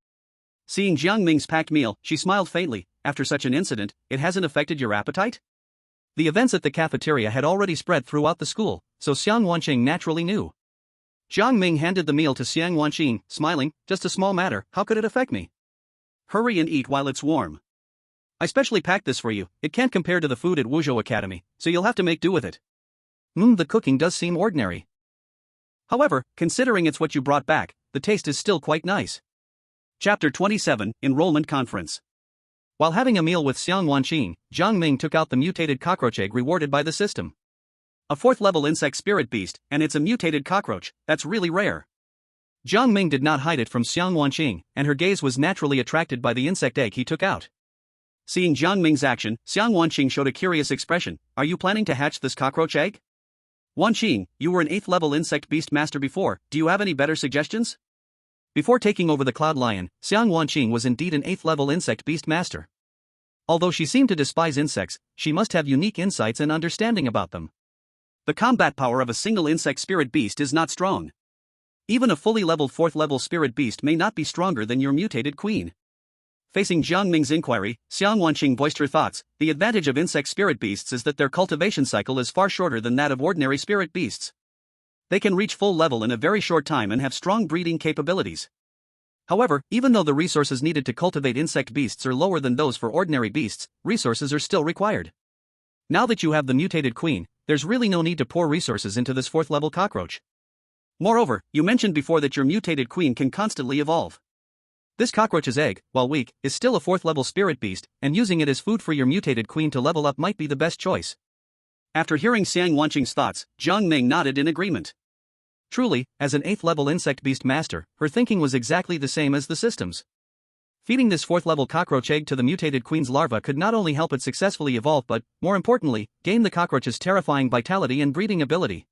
Seeing Jiang Ming's packed meal, she smiled faintly. after such an incident, it hasn't affected your appetite? The events at the cafeteria had already spread throughout the school, so Xiang Wanqing naturally knew. Jiang Ming handed the meal to Xiang Wanqing, smiling, just a small matter, how could it affect me? Hurry and eat while it's warm. I specially packed this for you, it can't compare to the food at Wuzhou Academy, so you'll have to make do with it. The cooking does seem ordinary. However, considering it's what you brought back, the taste is still quite nice. Chapter 27, Enrollment Conference. While having a meal with Xiang Wanqing, Jiang Ming took out the mutated cockroach egg rewarded by the system. A 4th level insect spirit beast, and it's a mutated cockroach, that's really rare. Jiang Ming did not hide it from Xiang Wanqing, and her gaze was naturally attracted by the insect egg he took out. Seeing Jiang Ming's action, Xiang Wanqing showed a curious expression. Are you planning to hatch this cockroach egg? Wanqing, you were an 8th level insect beast master before, do you have any better suggestions? Before taking over the Cloud Lion, Xiang Wanqing was indeed an 8th level insect beast master. Although she seemed to despise insects, she must have unique insights and understanding about them. The combat power of a single insect spirit beast is not strong. Even a fully leveled 4th level spirit beast may not be stronger than your mutated queen. Facing Jiang Ming's inquiry, Xiang Wanqing voiced her thoughts. The advantage of insect spirit beasts is that their cultivation cycle is far shorter than that of ordinary spirit beasts. They can reach full level in a very short time and have strong breeding capabilities. However, even though the resources needed to cultivate insect beasts are lower than those for ordinary beasts, resources are still required. Now that you have the mutated queen, there's really no need to pour resources into this 4th level cockroach. Moreover, you mentioned before that your mutated queen can constantly evolve. This cockroach's egg, while weak, is still a 4th level spirit beast, and using it as food for your mutated queen to level up might be the best choice. After hearing Xiang Wanqing's thoughts, Jiang Ming nodded in agreement. Truly, as an 8th level insect beast master, her thinking was exactly the same as the system's. Feeding this 4th level cockroach egg to the mutated queen's larva could not only help it successfully evolve but, more importantly, gain the cockroach's terrifying vitality and breeding ability.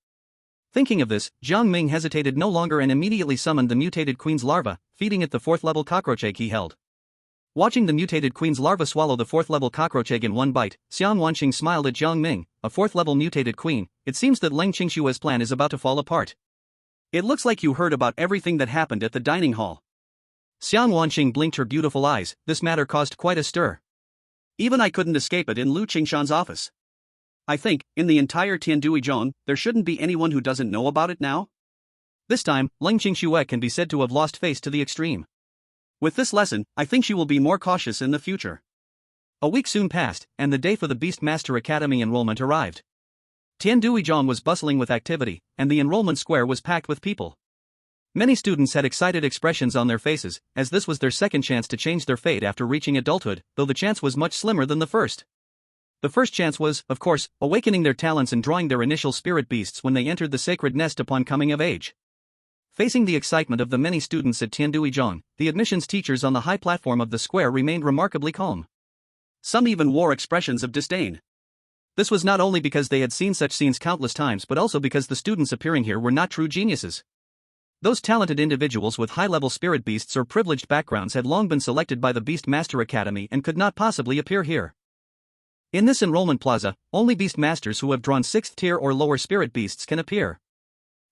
Thinking of this, Jiang Ming hesitated no longer and immediately summoned the mutated queen's larva, feeding it the 4th level cockroach egg he held. Watching the mutated queen's larva swallow the 4th level cockroach egg in one bite, Xiang Wanqing smiled at Jiang Ming, a 4th level mutated queen. It seems that Leng Qingshue's plan is about to fall apart. It looks like you heard about everything that happened at the dining hall. Xiang Wanqing blinked her beautiful eyes. This matter caused quite a stir. Even I couldn't escape it in Lu Qingshan's office. I think, in the entire Tiandui Zhong, there shouldn't be anyone who doesn't know about it now. This time, Leng Qingxue can be said to have lost face to the extreme. With this lesson, I think she will be more cautious in the future. A week soon passed, and the day for the Beastmaster Academy enrollment arrived. Tiandui Zhong was bustling with activity, and the enrollment square was packed with people. Many students had excited expressions on their faces, as this was their second chance to change their fate after reaching adulthood, though the chance was much slimmer than the first. The first chance was, of course, awakening their talents and drawing their initial spirit beasts when they entered the sacred nest upon coming of age. Facing the excitement of the many students at Tiandui Zhong, the admissions teachers on the high platform of the square remained remarkably calm. Some even wore expressions of disdain. This was not only because they had seen such scenes countless times but also because the students appearing here were not true geniuses. Those talented individuals with high-level spirit beasts or privileged backgrounds had long been selected by the Beastmaster Academy and could not possibly appear here. In this enrollment plaza, only beast masters who have drawn 6th tier or lower spirit beasts can appear.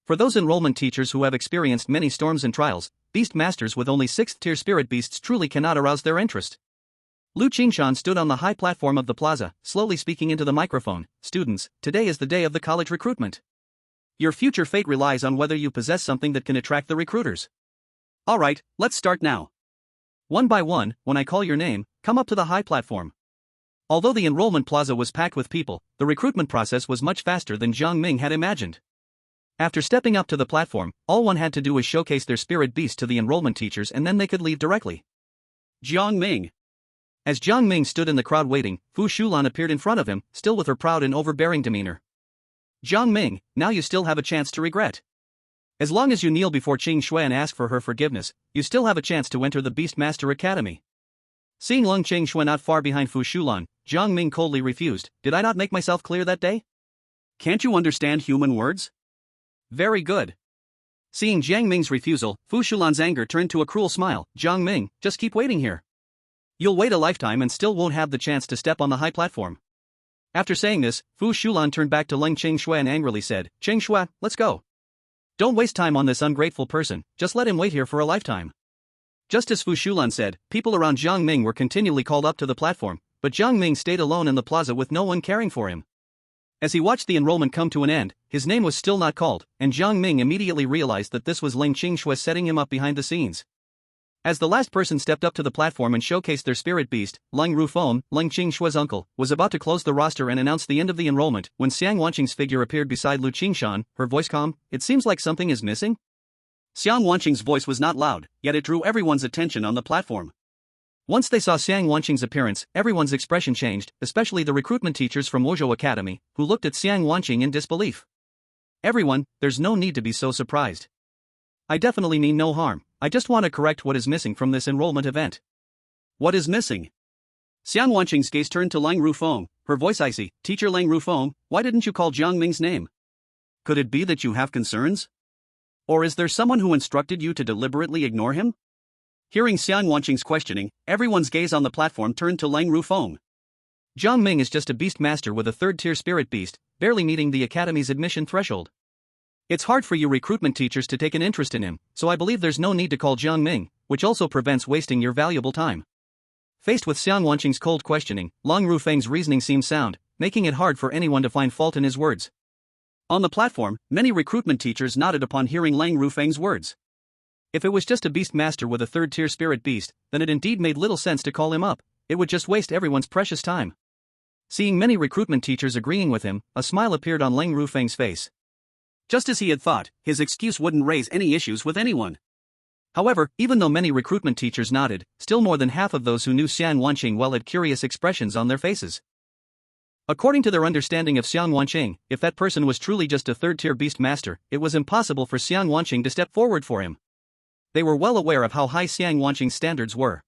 For those enrollment teachers who have experienced many storms and trials, beast masters with only 6th tier spirit beasts truly cannot arouse their interest. Lu Qingshan stood on the high platform of the plaza, slowly speaking into the microphone. Students, today is the day of the college recruitment. Your future fate relies on whether you possess something that can attract the recruiters. Alright, let's start now. One by one, when I call your name, come up to the high platform. Although the enrollment plaza was packed with people, the recruitment process was much faster than Jiang Ming had imagined. After stepping up to the platform, all one had to do was showcase their spirit beast to the enrollment teachers and then they could leave directly. Jiang Ming. As Jiang Ming stood in the crowd waiting, Fu Shulan appeared in front of him, still with her proud and overbearing demeanor. Jiang Ming, now you still have a chance to regret. As long as you kneel before Qing Shui and ask for her forgiveness, you still have a chance to enter the Beastmaster Academy. Seeing Leng Qingshui not far behind Fu Shulan, Jiang Ming coldly refused. Did I not make myself clear that day? Can't you understand human words? Very good. Seeing Jiang Ming's refusal, Fu Shulan's anger turned to a cruel smile. Jiang Ming, just keep waiting here. You'll wait a lifetime and still won't have the chance to step on the high platform. After saying this, Fu Shulan turned back to Leng Qingshui and angrily said, Qingshui, let's go. Don't waste time on this ungrateful person, just let him wait here for a lifetime. Just as Fu Shulan said, people around Jiang Ming were continually called up to the platform, but Jiang Ming stayed alone in the plaza with no one caring for him. As he watched the enrollment come to an end, his name was still not called, and Jiang Ming immediately realized that this was Ling Qingxue setting him up behind the scenes. As the last person stepped up to the platform and showcased their spirit beast, Ling Rufeng, Ling Qingshue's uncle, was about to close the roster and announce the end of the enrollment when Xiang Wanqing's figure appeared beside Lu Qingshan, her voice calm. "It seems like something is missing?" Xiang Wanqing's voice was not loud, yet it drew everyone's attention on the platform. Once they saw Xiang Wanqing's appearance, everyone's expression changed, especially the recruitment teachers from Wuzhou Academy, who looked at Xiang Wanqing in disbelief. "Everyone, there's no need to be so surprised. I definitely mean no harm. I just want to correct what is missing from this enrollment event." "What is missing?" Xiang Wanqing's gaze turned to Ling Rufeng, her voice icy. "Teacher Ling Rufeng, why didn't you call Jiang Ming's name? Could it be that you have concerns? Or is there someone who instructed you to deliberately ignore him?" Hearing Xiang Wanqing's questioning, everyone's gaze on the platform turned to Ling Rufeng. Jiang Ming is just a beast master with a third-tier spirit beast, barely meeting the academy's admission threshold. It's hard for you recruitment teachers to take an interest in him, so I believe there's no need to call Jiang Ming, which also prevents wasting your valuable time. Faced with Xiang Wanqing's cold questioning, Ling Rufeng's reasoning seemed sound, making it hard for anyone to find fault in his words. On the platform, many recruitment teachers nodded upon hearing Ling Rufeng's words. If it was just a beast master with a third-tier spirit beast, then it indeed made little sense to call him up. It would just waste everyone's precious time. Seeing many recruitment teachers agreeing with him, a smile appeared on Ling Rufeng's face. Just as he had thought, his excuse wouldn't raise any issues with anyone. However, even though many recruitment teachers nodded, still more than half of those who knew Xiang Wanqing well had curious expressions on their faces. According to their understanding of Xiang Wanqing, if that person was truly just a third-tier beast master, it was impossible for Xiang Wanqing to step forward for him. They were well aware of how high Xiang Wanqing's standards were.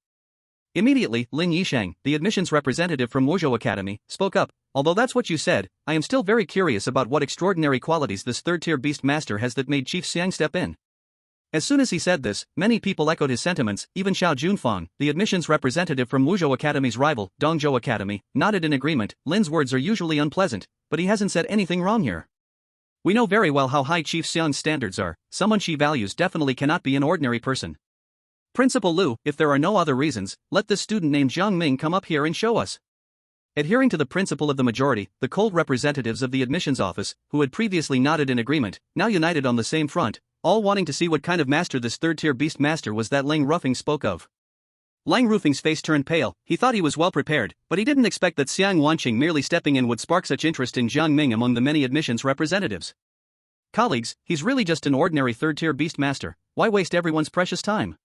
Immediately, Lin Yisheng, the admissions representative from Wuzhou Academy, spoke up. "Although that's what you said, I am still very curious about what extraordinary qualities this third-tier beast master has that made Chief Xiang step in." As soon as he said this, many people echoed his sentiments. Even Xiao Junfang, the admissions representative from Wuzhou Academy's rival, Dongzhou Academy, nodded in agreement. Lin's words are usually unpleasant, but he hasn't said anything wrong here. We know very well how high Chief Xiang's standards are. Someone she values definitely cannot be an ordinary person. Principal Lu, if there are no other reasons, let this student named Jiang Ming come up here and show us. Adhering to the principle of the majority, the cold representatives of the admissions office, who had previously nodded in agreement, now united on the same front, all wanting to see what kind of master this third-tier beast master was that Ling Rufeng spoke of. Ling Rufeng's face turned pale. He thought he was well prepared, but he didn't expect that Xiang Wanqing merely stepping in would spark such interest in Jiang Ming among the many admissions representatives. "Colleagues, he's really just an ordinary third-tier beast master. Why waste everyone's precious time?"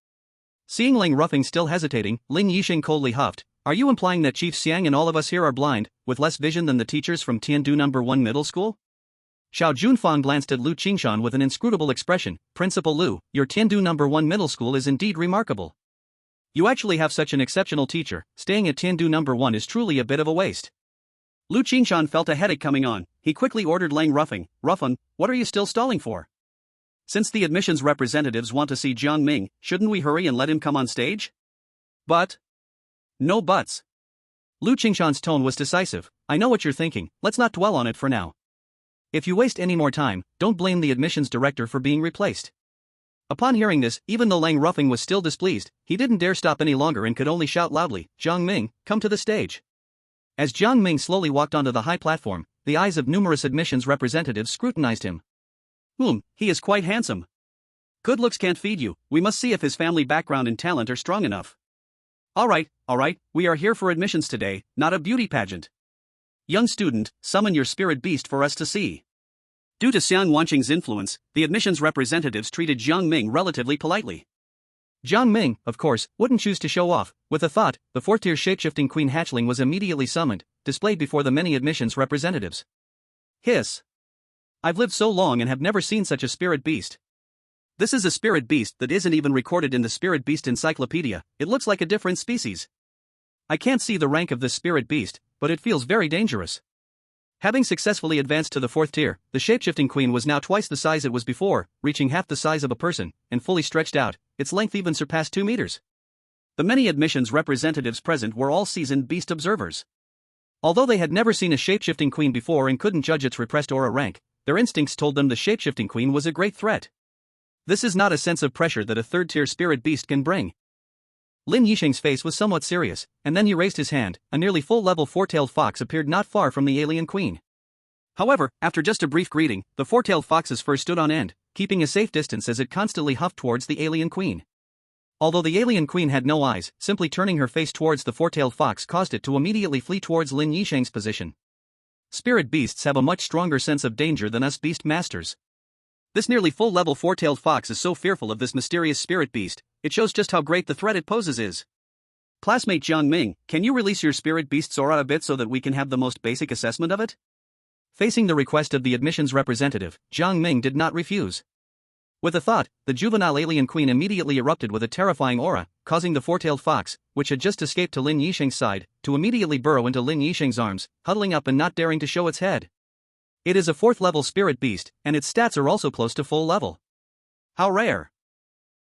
Seeing Ling Rufeng still hesitating, Ling Yixing coldly huffed. "Are you implying that Chief Xiang and all of us here are blind, with less vision than the teachers from Tiandu No. 1 Middle School?" Xiao Junfang glanced at Lu Qingshan with an inscrutable expression. "Principal Lu, your Tiandu No. 1 Middle School is indeed remarkable. You actually have such an exceptional teacher. Staying at Tiandu No. 1 is truly a bit of a waste." Lu Qingshan felt a headache coming on. He quickly ordered Ling Rufeng, "Rufeng, what are you still stalling for? Since the admissions representatives want to see Jiang Ming, shouldn't we hurry and let him come on stage?" "But..." "No buts." Lu Qingshan's tone was decisive. "I know what you're thinking, let's not dwell on it for now. If you waste any more time, don't blame the admissions director for being replaced." Upon hearing this, even though Ling Rufeng was still displeased, he didn't dare stop any longer and could only shout loudly, "Jiang Ming, come to the stage." As Jiang Ming slowly walked onto the high platform, the eyes of numerous admissions representatives scrutinized him. He is quite handsome. Good looks can't feed you. We must see if his family background and talent are strong enough. All right, we are here for admissions today, not a beauty pageant. Young student, summon your spirit beast for us to see." Due to Xiang Wanqing's influence, the admissions representatives treated Jiang Ming relatively politely. Jiang Ming, of course, wouldn't choose to show off. With a thought, the fourth-tier shapeshifting queen hatchling was immediately summoned, displayed before the many admissions representatives. Hiss. I've lived so long and have never seen such a spirit beast. This is a spirit beast that isn't even recorded in the Spirit Beast Encyclopedia. It looks like a different species. I can't see the rank of this spirit beast, but it feels very dangerous. Having successfully advanced to the fourth tier, the shapeshifting queen was now twice the size it was before, reaching half the size of a person, and fully stretched out. Its length even surpassed 2 meters. The many admissions representatives present were all seasoned beast observers. Although they had never seen a shapeshifting queen before and couldn't judge its repressed aura rank, their instincts told them the shapeshifting queen was a great threat. This is not a sense of pressure that a third-tier spirit beast can bring. Lin Yisheng's face was somewhat serious, and then he raised his hand. A nearly full-level four-tailed fox appeared not far from the alien queen. However, after just a brief greeting, the four-tailed fox's fur stood on end, keeping a safe distance as it constantly huffed towards the alien queen. Although the alien queen had no eyes, simply turning her face towards the four-tailed fox caused it to immediately flee towards Lin Yisheng's position. Spirit beasts have a much stronger sense of danger than us beast masters. This nearly full-level four-tailed fox is so fearful of this mysterious spirit beast, it shows just how great the threat it poses is. Classmate Jiang Ming, can you release your spirit beast's aura a bit so that we can have the most basic assessment of it? Facing the request of the admissions representative, Jiang Ming did not refuse. With a thought, the juvenile alien queen immediately erupted with a terrifying aura, causing the four-tailed fox, which had just escaped to Lin Yisheng's side, to immediately burrow into Lin Yisheng's arms, huddling up and not daring to show its head. It is a fourth-level spirit beast, and its stats are also close to full level. How rare!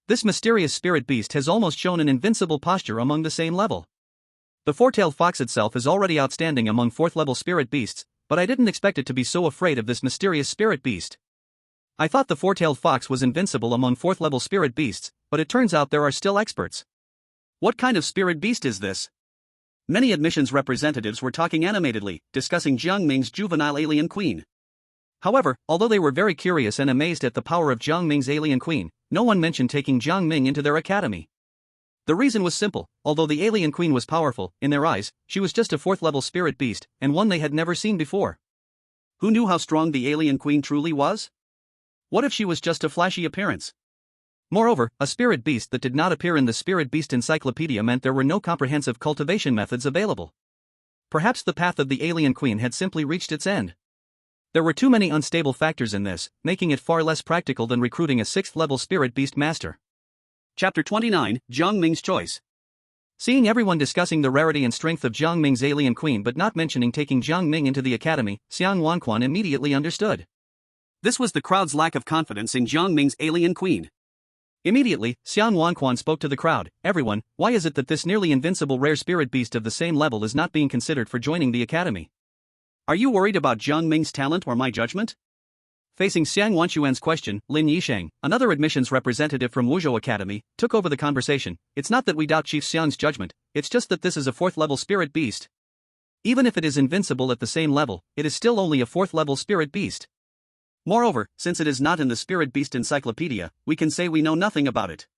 This mysterious spirit beast has almost shown an invincible posture among the same level. The four-tailed fox itself is already outstanding among fourth-level spirit beasts, but I didn't expect it to be so afraid of this mysterious spirit beast. I thought the four-tailed fox was invincible among fourth-level spirit beasts, but it turns out there are still experts. What kind of spirit beast is this? Many admissions representatives were talking animatedly, discussing Jiang Ming's juvenile alien queen. However, although they were very curious and amazed at the power of Jiang Ming's alien queen, no one mentioned taking Jiang Ming into their academy. The reason was simple: although the alien queen was powerful, in their eyes, she was just a fourth-level spirit beast, and one they had never seen before. Who knew how strong the alien queen truly was? What if she was just a flashy appearance? Moreover, a spirit beast that did not appear in the Spirit Beast Encyclopedia meant there were no comprehensive cultivation methods available. Perhaps the path of the alien queen had simply reached its end. There were too many unstable factors in this, making it far less practical than recruiting a 6th-level spirit beast master. Chapter 29, Jiang Ming's Choice. Seeing everyone discussing the rarity and strength of Jiang Ming's alien queen but not mentioning taking Jiang Ming into the academy, Xiang Wanquan immediately understood. This was the crowd's lack of confidence in Jiang Ming's alien queen. Immediately, Xiang Wanquan spoke to the crowd. Everyone, why is it that this nearly invincible rare spirit beast of the same level is not being considered for joining the academy? Are you worried about Jiang Ming's talent or my judgment? Facing Xiang Wanquan's question, Lin Yisheng, another admissions representative from Wuzhou Academy, took over the conversation. It's not that we doubt Chief Xiang's judgment, it's just that this is a 4th-level spirit beast. Even if it is invincible at the same level, it is still only a 4th-level spirit beast. Moreover, since it is not in the Spirit Beast Encyclopedia, we can say we know nothing about it.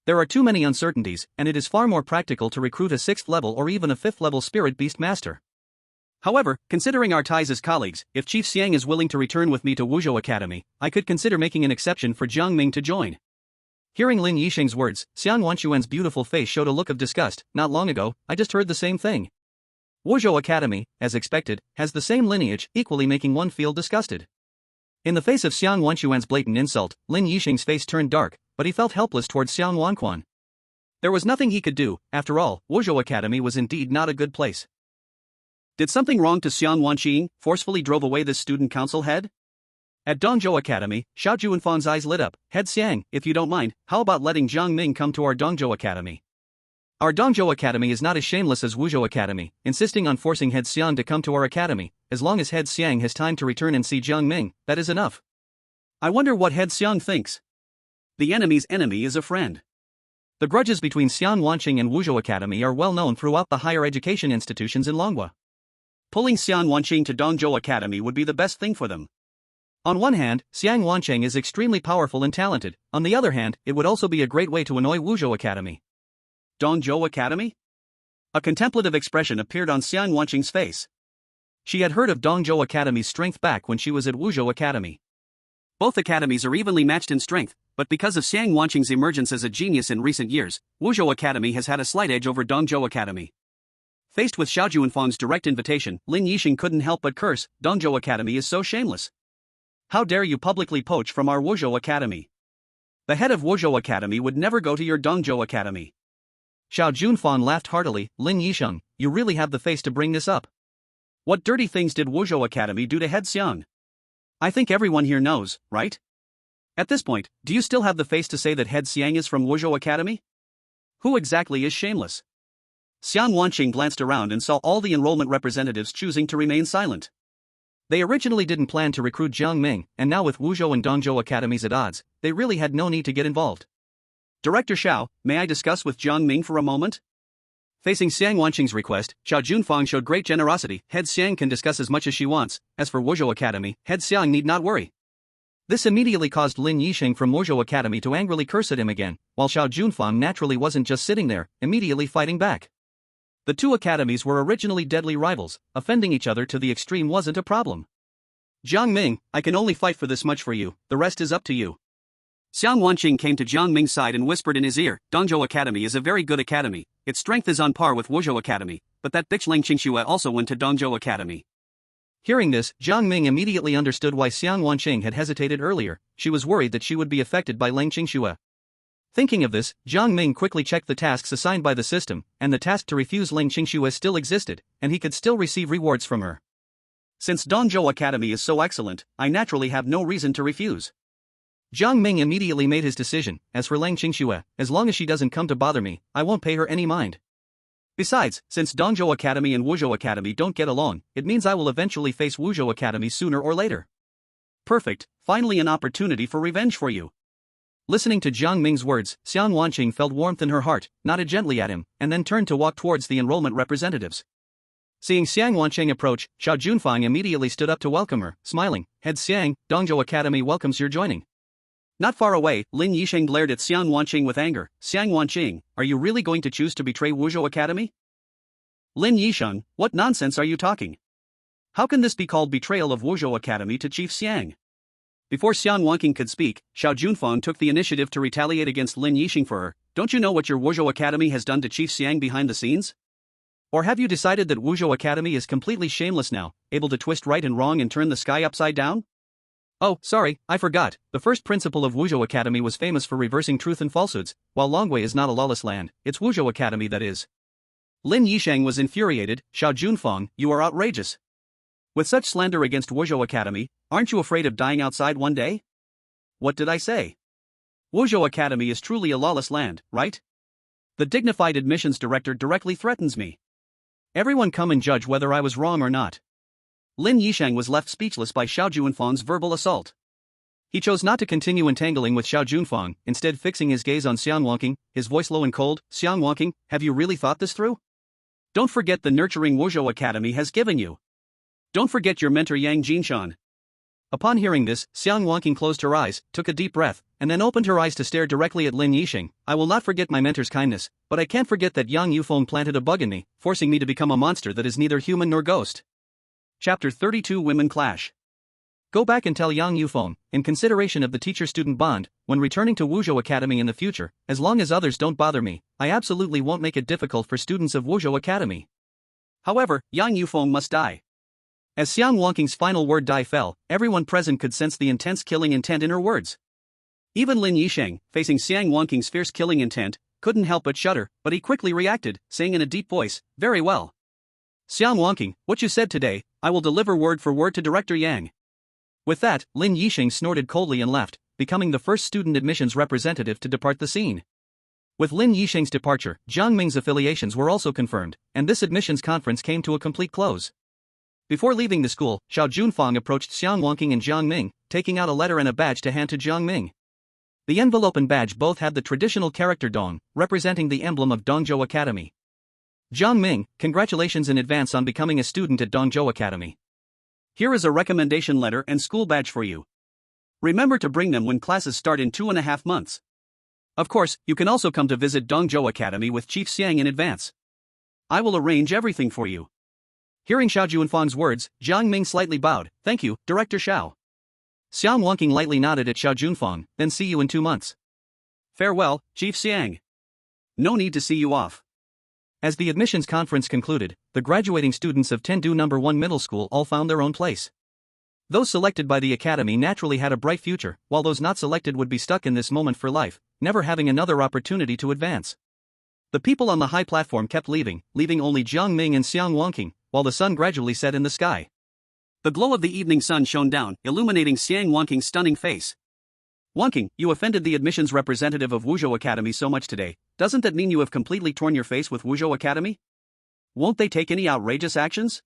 There are too many uncertainties, and it is far more practical to recruit a 6th-level or even a 5th-level Spirit Beast Master. However, considering our ties as colleagues, if Chief Xiang is willing to return with me to Wuzhou Academy, I could consider making an exception for Jiang Ming to join. Hearing Lin Yisheng's words, Xiang Wanquan's beautiful face showed a look of disgust. Not long ago, I just heard the same thing. Wuzhou Academy, as expected, has the same lineage, equally making one feel disgusted. In the face of Xiang Wanquan's blatant insult, Lin Yisheng's face turned dark, but he felt helpless towards Xiang Wanquan. There was nothing he could do. After all, Wuzhou Academy was indeed not a good place. Did something wrong to Xiang Wanqing forcefully drove away this student council head? At Dongzhou Academy, Xiao Juanfan's eyes lit up. Head Xiang, if you don't mind, how about letting Jiang Ming come to our Dongzhou Academy? Our Dongzhou Academy is not as shameless as Wuzhou Academy, insisting on forcing Head Xiang to come to our academy. As long as Head Xiang has time to return and see Jiang Ming, that is enough. I wonder what Head Xiang thinks. The enemy's enemy is a friend. The grudges between Xiang Wanqing and Wuzhou Academy are well known throughout the higher education institutions in Longhua. Pulling Xiang Wanqing to Dongzhou Academy would be the best thing for them. On one hand, Xiang Wanqing is extremely powerful and talented, on the other hand, it would also be a great way to annoy Wuzhou Academy. Dongzhou Academy? A contemplative expression appeared on Xiang Wanqing's face. She had heard of Dongzhou Academy's strength back when she was at Wuzhou Academy. Both academies are evenly matched in strength, but because of Xiang Wanqing's emergence as a genius in recent years, Wuzhou Academy has had a slight edge over Dongzhou Academy. Faced with Xiao Juanfang's direct invitation, Lin Yisheng couldn't help but curse. Dongzhou Academy is so shameless. How dare you publicly poach from our Wuzhou Academy? The head of Wuzhou Academy would never go to your Dongzhou Academy. Xiao Junfang laughed heartily. Lin Yisheng, you really have the face to bring this up. What dirty things did Wuzhou Academy do to Head Xiang? I think everyone here knows, right? At this point, do you still have the face to say that Head Xiang is from Wuzhou Academy? Who exactly is shameless? Xiang Wanqing glanced around and saw all the enrollment representatives choosing to remain silent. They originally didn't plan to recruit Jiang Ming, and now with Wuzhou and Dongzhou Academies at odds, they really had no need to get involved. Director Xiao, may I discuss with Jiang Ming for a moment? Facing Xiang Wanqing's request, Xiao Junfang showed great generosity. Head Xiang can discuss as much as she wants. As for Wuzhou Academy, Head Xiang need not worry. This immediately caused Lin Yixing from Wuzhou Academy to angrily curse at him again, while Xiao Junfang naturally wasn't just sitting there, immediately fighting back. The two academies were originally deadly rivals, offending each other to the extreme wasn't a problem. Jiang Ming, I can only fight for this much for you, the rest is up to you. Xiang Wanqing came to Jiang Ming's side and whispered in his ear, Dongzhou Academy is a very good academy, its strength is on par with Wuzhou Academy, but that bitch Ling Qingxue also went to Dongzhou Academy. Hearing this, Jiang Ming immediately understood why Xiang Wanqing had hesitated earlier. She was worried that she would be affected by Ling Qingxue. Thinking of this, Jiang Ming quickly checked the tasks assigned by the system, and the task to refuse Ling Qingxue still existed, and he could still receive rewards from her. Since Dongzhou Academy is so excellent, I naturally have no reason to refuse. Jiang Ming immediately made his decision. As for Ling Qingxue, as long as she doesn't come to bother me, I won't pay her any mind. Besides, since Dongzhou Academy and Wuzhou Academy don't get along, it means I will eventually face Wuzhou Academy sooner or later. Perfect, finally an opportunity for revenge for you. Listening to Jiang Ming's words, Xiang Wanqing felt warmth in her heart, nodded gently at him, and then turned to walk towards the enrollment representatives. Seeing Xiang Wanqing approach, Xiao Junfang immediately stood up to welcome her, smiling. Head Xiang, Dongzhou Academy welcomes your joining. Not far away, Lin Yixing glared at Xiang Wanqing with anger. Xiang Wanqing, are you really going to choose to betray Wuzhou Academy? Lin Yixing, what nonsense are you talking? How can this be called betrayal of Wuzhou Academy to Chief Xiang? Before Xiang Wanqing could speak, Xiao Junfang took the initiative to retaliate against Lin Yixing for her. Don't you know what your Wuzhou Academy has done to Chief Xiang behind the scenes? Or have you decided that Wuzhou Academy is completely shameless now, able to twist right and wrong and turn the sky upside down? Oh, sorry, I forgot. The first principal of Wuzhou Academy was famous for reversing truth and falsehoods. While Longwei is not a lawless land, it's Wuzhou Academy that is. Lin Yixing was infuriated. Xiao Junfang, you are outrageous. With such slander against Wuzhou Academy, aren't you afraid of dying outside one day? What did I say? Wuzhou Academy is truly a lawless land, right? The dignified admissions director directly threatens me. Everyone come and judge whether I was wrong or not. Lin Yixing was left speechless by Xiao Junfang's verbal assault. He chose not to continue entangling with Xiao Junfang, instead fixing his gaze on Xiang Wanqing, his voice low and cold. Xiang Wanqing, have you really thought this through? Don't forget the nurturing Wuzhou Academy has given you. Don't forget your mentor Yang Jinshan. Upon hearing this, Xiang Wanqing closed her eyes, took a deep breath, and then opened her eyes to stare directly at Lin Yixing. I will not forget my mentor's kindness, but I can't forget that Yang Yufeng planted a bug in me, forcing me to become a monster that is neither human nor ghost. Chapter 32 Women Clash. Go back and tell Yang Yufeng, in consideration of the teacher-student bond, when returning to Wuzhou Academy in the future, as long as others don't bother me, I absolutely won't make it difficult for students of Wuzhou Academy. However, Yang Yufeng must die. As Xiang Wanqing's final word die fell, everyone present could sense the intense killing intent in her words. Even Lin Yixing, facing Xiang Wanqing's fierce killing intent, couldn't help but shudder, but he quickly reacted, saying in a deep voice, very well. Xiang Wanqing, what you said today, I will deliver word for word to Director Yang. With that, Lin Yixing snorted coldly and left, becoming the first student admissions representative to depart the scene. With Lin Yixing's departure, Jiang Ming's affiliations were also confirmed, and this admissions conference came to a complete close. Before leaving the school, Xiao Junfang approached Xiang Wanqing and Jiang Ming, taking out a letter and a badge to hand to Jiang Ming. The envelope and badge both had the traditional character Dong, representing the emblem of Dongzhou Academy. Jiang Ming, congratulations in advance on becoming a student at Dongzhou Academy. Here is a recommendation letter and school badge for you. Remember to bring them when classes start in 2.5 months. Of course, you can also come to visit Dongzhou Academy with Chief Xiang in advance. I will arrange everything for you. Hearing Xiao Junfang's words, Jiang Ming slightly bowed. Thank you, Director Xiao. Xiang Wanqing lightly nodded at Xiao Junfang, then see you in 2 months. Farewell, Chief Xiang. No need to see you off. As the admissions conference concluded, the graduating students of Tendu No. 1 Middle School all found their own place. Those selected by the academy naturally had a bright future, while those not selected would be stuck in this moment for life, never having another opportunity to advance. The people on the high platform kept leaving only Jiang Ming and Xiang Wanqing, while the sun gradually set in the sky. The glow of the evening sun shone down, illuminating Xiang Wanqing's stunning face. Wanqing, you offended the admissions representative of Wuzhou Academy so much today. Doesn't that mean you have completely torn your face with Wuzhou Academy? Won't they take any outrageous actions?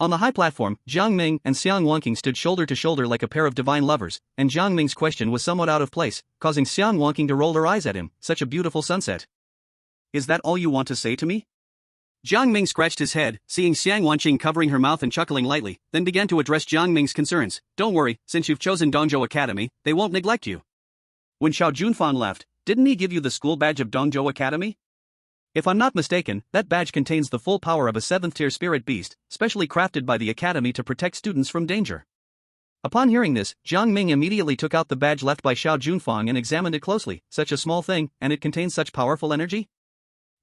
On the high platform, Jiang Ming and Xiang Wanqing stood shoulder to shoulder like a pair of divine lovers, and Jiang Ming's question was somewhat out of place, causing Xiang Wanqing to roll her eyes at him. Such a beautiful sunset. Is that all you want to say to me? Jiang Ming scratched his head, seeing Xiang Wanqing covering her mouth and chuckling lightly, then began to address Jiang Ming's concerns. Don't worry, since you've chosen Dongzhou Academy, they won't neglect you. When Xiao Junfan left, didn't he give you the school badge of Dongzhou Academy? If I'm not mistaken, that badge contains the full power of a 7th-tier spirit beast, specially crafted by the Academy to protect students from danger. Upon hearing this, Jiang Ming immediately took out the badge left by Xiao Junfang and examined it closely. Such a small thing, and it contains such powerful energy?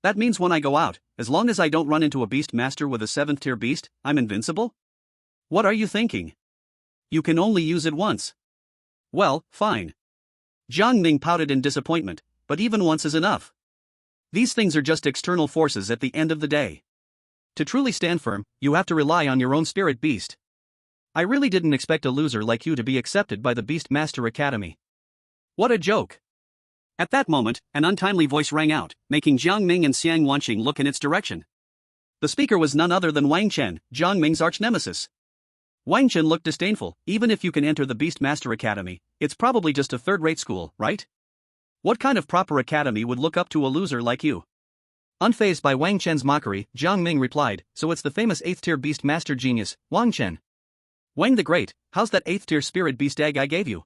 That means when I go out, as long as I don't run into a beast master with a 7th-tier beast, I'm invincible? What are you thinking? You can only use it once. Well, fine. Jiang Ming pouted in disappointment, but even once is enough. These things are just external forces at the end of the day. To truly stand firm, you have to rely on your own spirit beast. I really didn't expect a loser like you to be accepted by the Beast Master Academy. What a joke. At that moment, an untimely voice rang out, making Jiang Ming and Xiang Wanqing look in its direction. The speaker was none other than Wang Chen, Jiang Ming's arch-nemesis. Wang Chen looked disdainful. Even if you can enter the Beast Master Academy, it's probably just a third-rate school, right? What kind of proper academy would look up to a loser like you? Unfazed by Wang Chen's mockery, Jiang Ming replied, so it's the famous 8th-tier beast master genius, Wang Chen. Wang the Great, how's that 8th-tier spirit beast egg I gave you?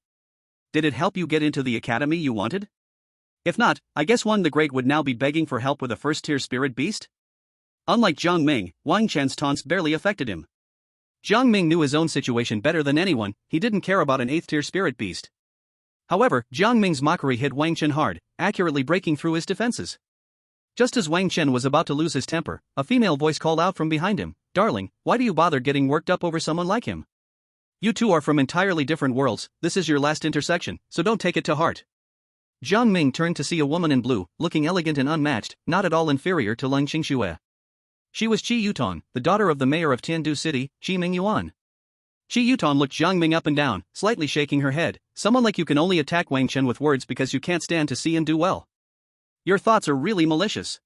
Did it help you get into the academy you wanted? If not, I guess Wang the Great would now be begging for help with a 1st-tier spirit beast? Unlike Jiang Ming, Wang Chen's taunts barely affected him. Jiang Ming knew his own situation better than anyone. He didn't care about an 8th-tier spirit beast. However, Jiang Ming's mockery hit Wang Chen hard, accurately breaking through his defenses. Just as Wang Chen was about to lose his temper, a female voice called out from behind him, "Darling, why do you bother getting worked up over someone like him? You two are from entirely different worlds. This is your last intersection, so don't take it to heart." Jiang Ming turned to see a woman in blue, looking elegant and unmatched, not at all inferior to Leng Qingxue. She was Qi Yutong, the daughter of the mayor of Tiandu City, Qi Mingyuan. Qi Yutong looked Jiang Ming up and down, slightly shaking her head. Someone like you can only attack Wang Chen with words because you can't stand to see him do well. Your thoughts are really malicious.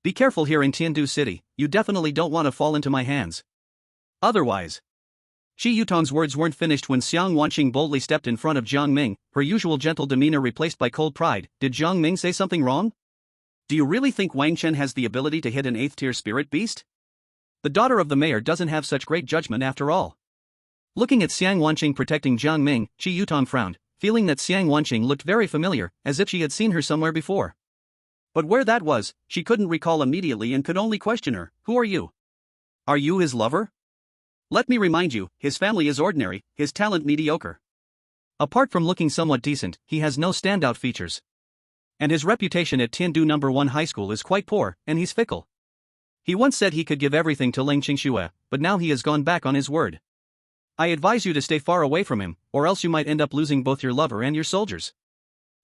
Be careful here in Tiandu City, you definitely don't want to fall into my hands. Otherwise. Qi Yutong's words weren't finished when Xiang Wanqing boldly stepped in front of Jiang Ming, her usual gentle demeanor replaced by cold pride. Did Jiang Ming say something wrong? Do you really think Wang Chen has the ability to hit an 8th-tier spirit beast? The daughter of the mayor doesn't have such great judgment after all. Looking at Xiang Wanqing protecting Jiang Ming, Qi Yutong frowned, feeling that Xiang Wanqing looked very familiar, as if she had seen her somewhere before. But where that was, she couldn't recall immediately and could only question her. Who are you? Are you his lover? Let me remind you, his family is ordinary, his talent mediocre. Apart from looking somewhat decent, he has no standout features. And his reputation at Tiandu No. 1 High School is quite poor, and he's fickle. He once said he could give everything to Leng Qingxue, but now he has gone back on his word. I advise you to stay far away from him, or else you might end up losing both your lover and your soldiers.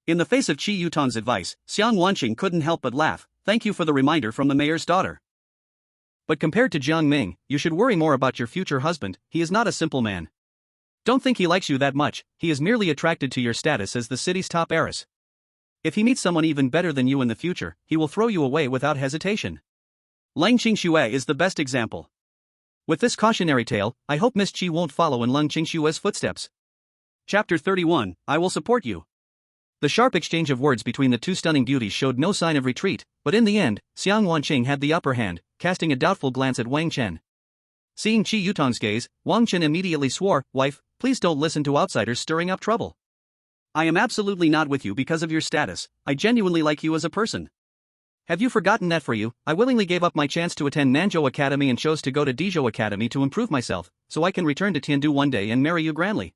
In the face of Qi Yutong's advice, Xiang Wanqing couldn't help but laugh. Thank you for the reminder from the mayor's daughter. But compared to Jiang Ming, you should worry more about your future husband. He is not a simple man. Don't think he likes you that much, he is merely attracted to your status as the city's top heiress. If he meets someone even better than you in the future, he will throw you away without hesitation. Leng Qingxue is the best example. With this cautionary tale, I hope Miss Qi won't follow in Leng Qingxue's footsteps. Chapter 31, I will support you. The sharp exchange of words between the two stunning beauties showed no sign of retreat, but in the end, Xiang Wanqing had the upper hand, casting a doubtful glance at Wang Chen. Seeing Qi Yutong's gaze, Wang Chen immediately swore, "Wife, please don't listen to outsiders stirring up trouble. I am absolutely not with you because of your status, I genuinely like you as a person. Have you forgotten that for you, I willingly gave up my chance to attend Nanzhou Academy and chose to go to Dizhou Academy to improve myself, so I can return to Tiandu one day and marry you grandly."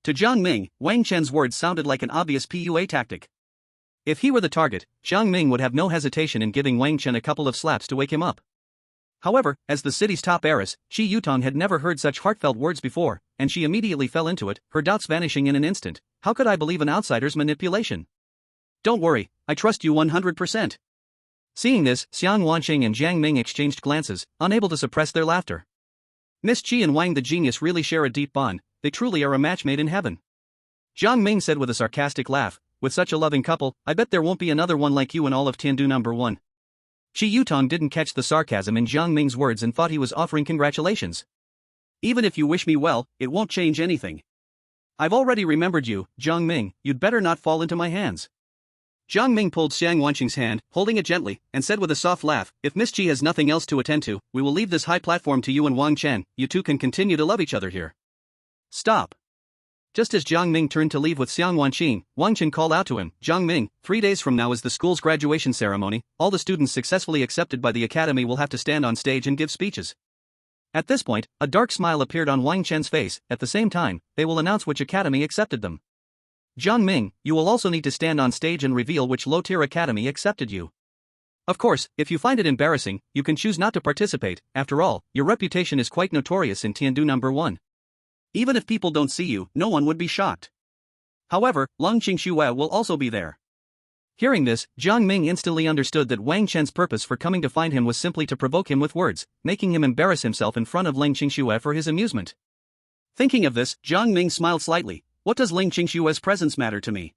To Jiang Ming, Wang Chen's words sounded like an obvious PUA tactic. If he were the target, Jiang Ming would have no hesitation in giving Wang Chen a couple of slaps to wake him up. However, as the city's top heiress, Qi Yutong had never heard such heartfelt words before, and she immediately fell into it, her doubts vanishing in an instant. How could I believe an outsider's manipulation? Don't worry, I trust you 100%. Seeing this, Xiang Wanqing and Jiang Ming exchanged glances, unable to suppress their laughter. Miss Qi and Wang the genius really share a deep bond, they truly are a match made in heaven. Jiang Ming said with a sarcastic laugh, with such a loving couple, I bet there won't be another one like you in all of Tiandu No. 1. Shi Yutong didn't catch the sarcasm in Jiang Ming's words and thought he was offering congratulations. Even if you wish me well, it won't change anything. I've already remembered you, Jiang Ming, you'd better not fall into my hands. Jiang Ming pulled Xiang Wanqing's hand, holding it gently, and said with a soft laugh, if Miss Ji has nothing else to attend to, we will leave this high platform to you and Wang Chen, you two can continue to love each other here. Stop. Just as Jiang Ming turned to leave with Xiang Wanqing, Wang Chen called out to him, Jiang Ming, 3 days from now is the school's graduation ceremony, all the students successfully accepted by the academy will have to stand on stage and give speeches. At this point, a dark smile appeared on Wang Chen's face, at the same time, they will announce which academy accepted them. Jiang Ming, you will also need to stand on stage and reveal which low-tier academy accepted you. Of course, if you find it embarrassing, you can choose not to participate, after all, your reputation is quite notorious in Tiandu number 1. Even if people don't see you, no one would be shocked. However, Long Qingxue will also be there. Hearing this, Jiang Ming instantly understood that Wang Chen's purpose for coming to find him was simply to provoke him with words, making him embarrass himself in front of Ling Qingxue for his amusement. Thinking of this, Jiang Ming smiled slightly. What does Ling Qingxue's presence matter to me?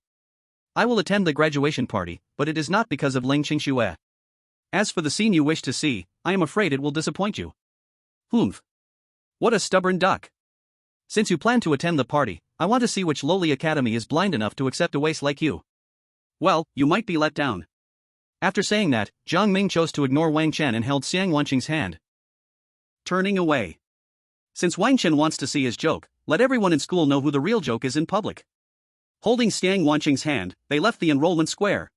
I will attend the graduation party, but it is not because of Ling Qingxue. As for the scene you wish to see, I am afraid it will disappoint you. Humph. What a stubborn duck. Since you plan to attend the party, I want to see which lowly academy is blind enough to accept a waste like you. Well, you might be let down. After saying that, Jiang Ming chose to ignore Wang Chen and held Xiang Wanqing's hand. Turning away. Since Wang Chen wants to see his joke, let everyone in school know who the real joke is in public. Holding Xiang Wanqing's hand, they left the enrollment square.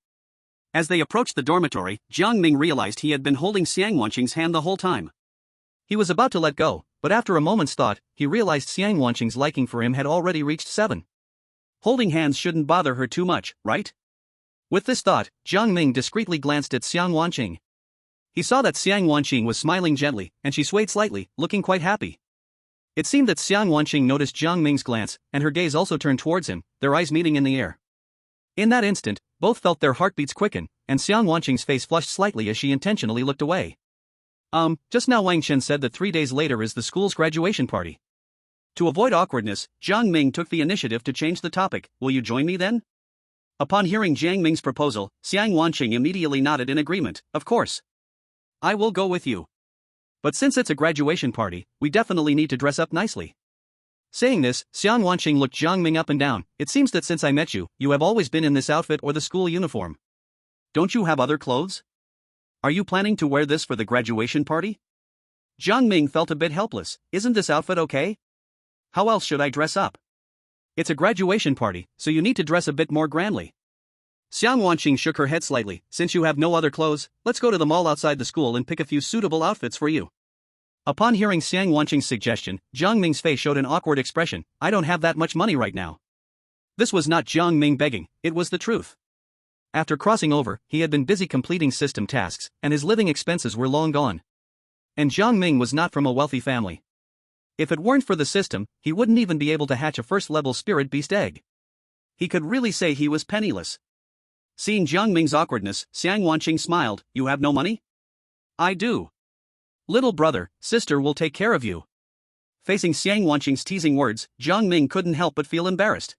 As they approached the dormitory, Jiang Ming realized he had been holding Xiang Wanqing's hand the whole time. He was about to let go, but after a moment's thought, he realized Xiang Wanqing's liking for him had already reached 7. Holding hands shouldn't bother her too much, right? With this thought, Jiang Ming discreetly glanced at Xiang Wanqing. He saw that Xiang Wanqing was smiling gently, and she swayed slightly, looking quite happy. It seemed that Xiang Wanqing noticed Jiang Ming's glance, and her gaze also turned towards him, their eyes meeting in the air. In that instant, both felt their heartbeats quicken, and Xiang Wanqing's face flushed slightly as she intentionally looked away. Just now Wang Chen said that 3 days later is the school's graduation party. To avoid awkwardness, Jiang Ming took the initiative to change the topic. Will you join me then? Upon hearing Jiang Ming's proposal, Xiang Wanqing immediately nodded in agreement. Of course. I will go with you. But since it's a graduation party, we definitely need to dress up nicely. Saying this, Xiang Wanqing looked Jiang Ming up and down. It seems that since I met you, you have always been in this outfit or the school uniform. Don't you have other clothes? Are you planning to wear this for the graduation party? Jiang Ming felt a bit helpless. Isn't this outfit okay? How else should I dress up? It's a graduation party, so you need to dress a bit more grandly. Xiang Wanqing shook her head slightly. Since you have no other clothes, let's go to the mall outside the school and pick a few suitable outfits for you. Upon hearing Xiang Wanqing's suggestion, Jiang Ming's face showed an awkward expression. I don't have that much money right now. This was not Jiang Ming begging, it was the truth. After crossing over, he had been busy completing system tasks, and his living expenses were long gone. And Jiang Ming was not from a wealthy family. If it weren't for the system, he wouldn't even be able to hatch a first-level spirit beast egg. He could really say he was penniless. Seeing Jiang Ming's awkwardness, Xiang Wanqing smiled. You have no money? I do. Little brother, sister will take care of you. Facing Xiang Wanqing's teasing words, Jiang Ming couldn't help but feel embarrassed.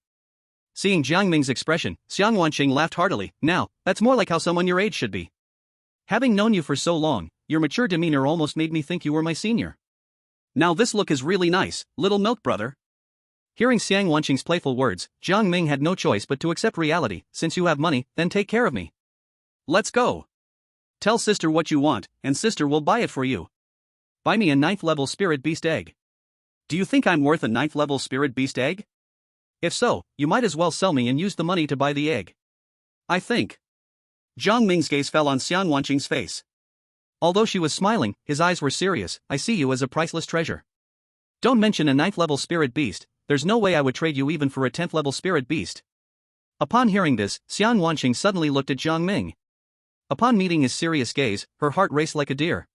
Seeing Jiang Ming's expression, Xiang Wanqing laughed heartily. Now, that's more like how someone your age should be. Having known you for so long, your mature demeanor almost made me think you were my senior. Now this look is really nice, little milk brother. Hearing Xiang Wanqing's playful words, Jiang Ming had no choice but to accept reality. Since you have money, then take care of me. Let's go. Tell sister what you want, and sister will buy it for you. Buy me a 9th level spirit beast egg. Do you think I'm worth a 9th level spirit beast egg? If so, you might as well sell me and use the money to buy the egg. I think. Jiang Ming's gaze fell on Xiang Wanqing's face. Although she was smiling, his eyes were serious. I see you as a priceless treasure. Don't mention a 9th level spirit beast, there's no way I would trade you even for a 10th level spirit beast. Upon hearing this, Xiang Wanqing suddenly looked at Jiang Ming. Upon meeting his serious gaze, her heart raced like a deer.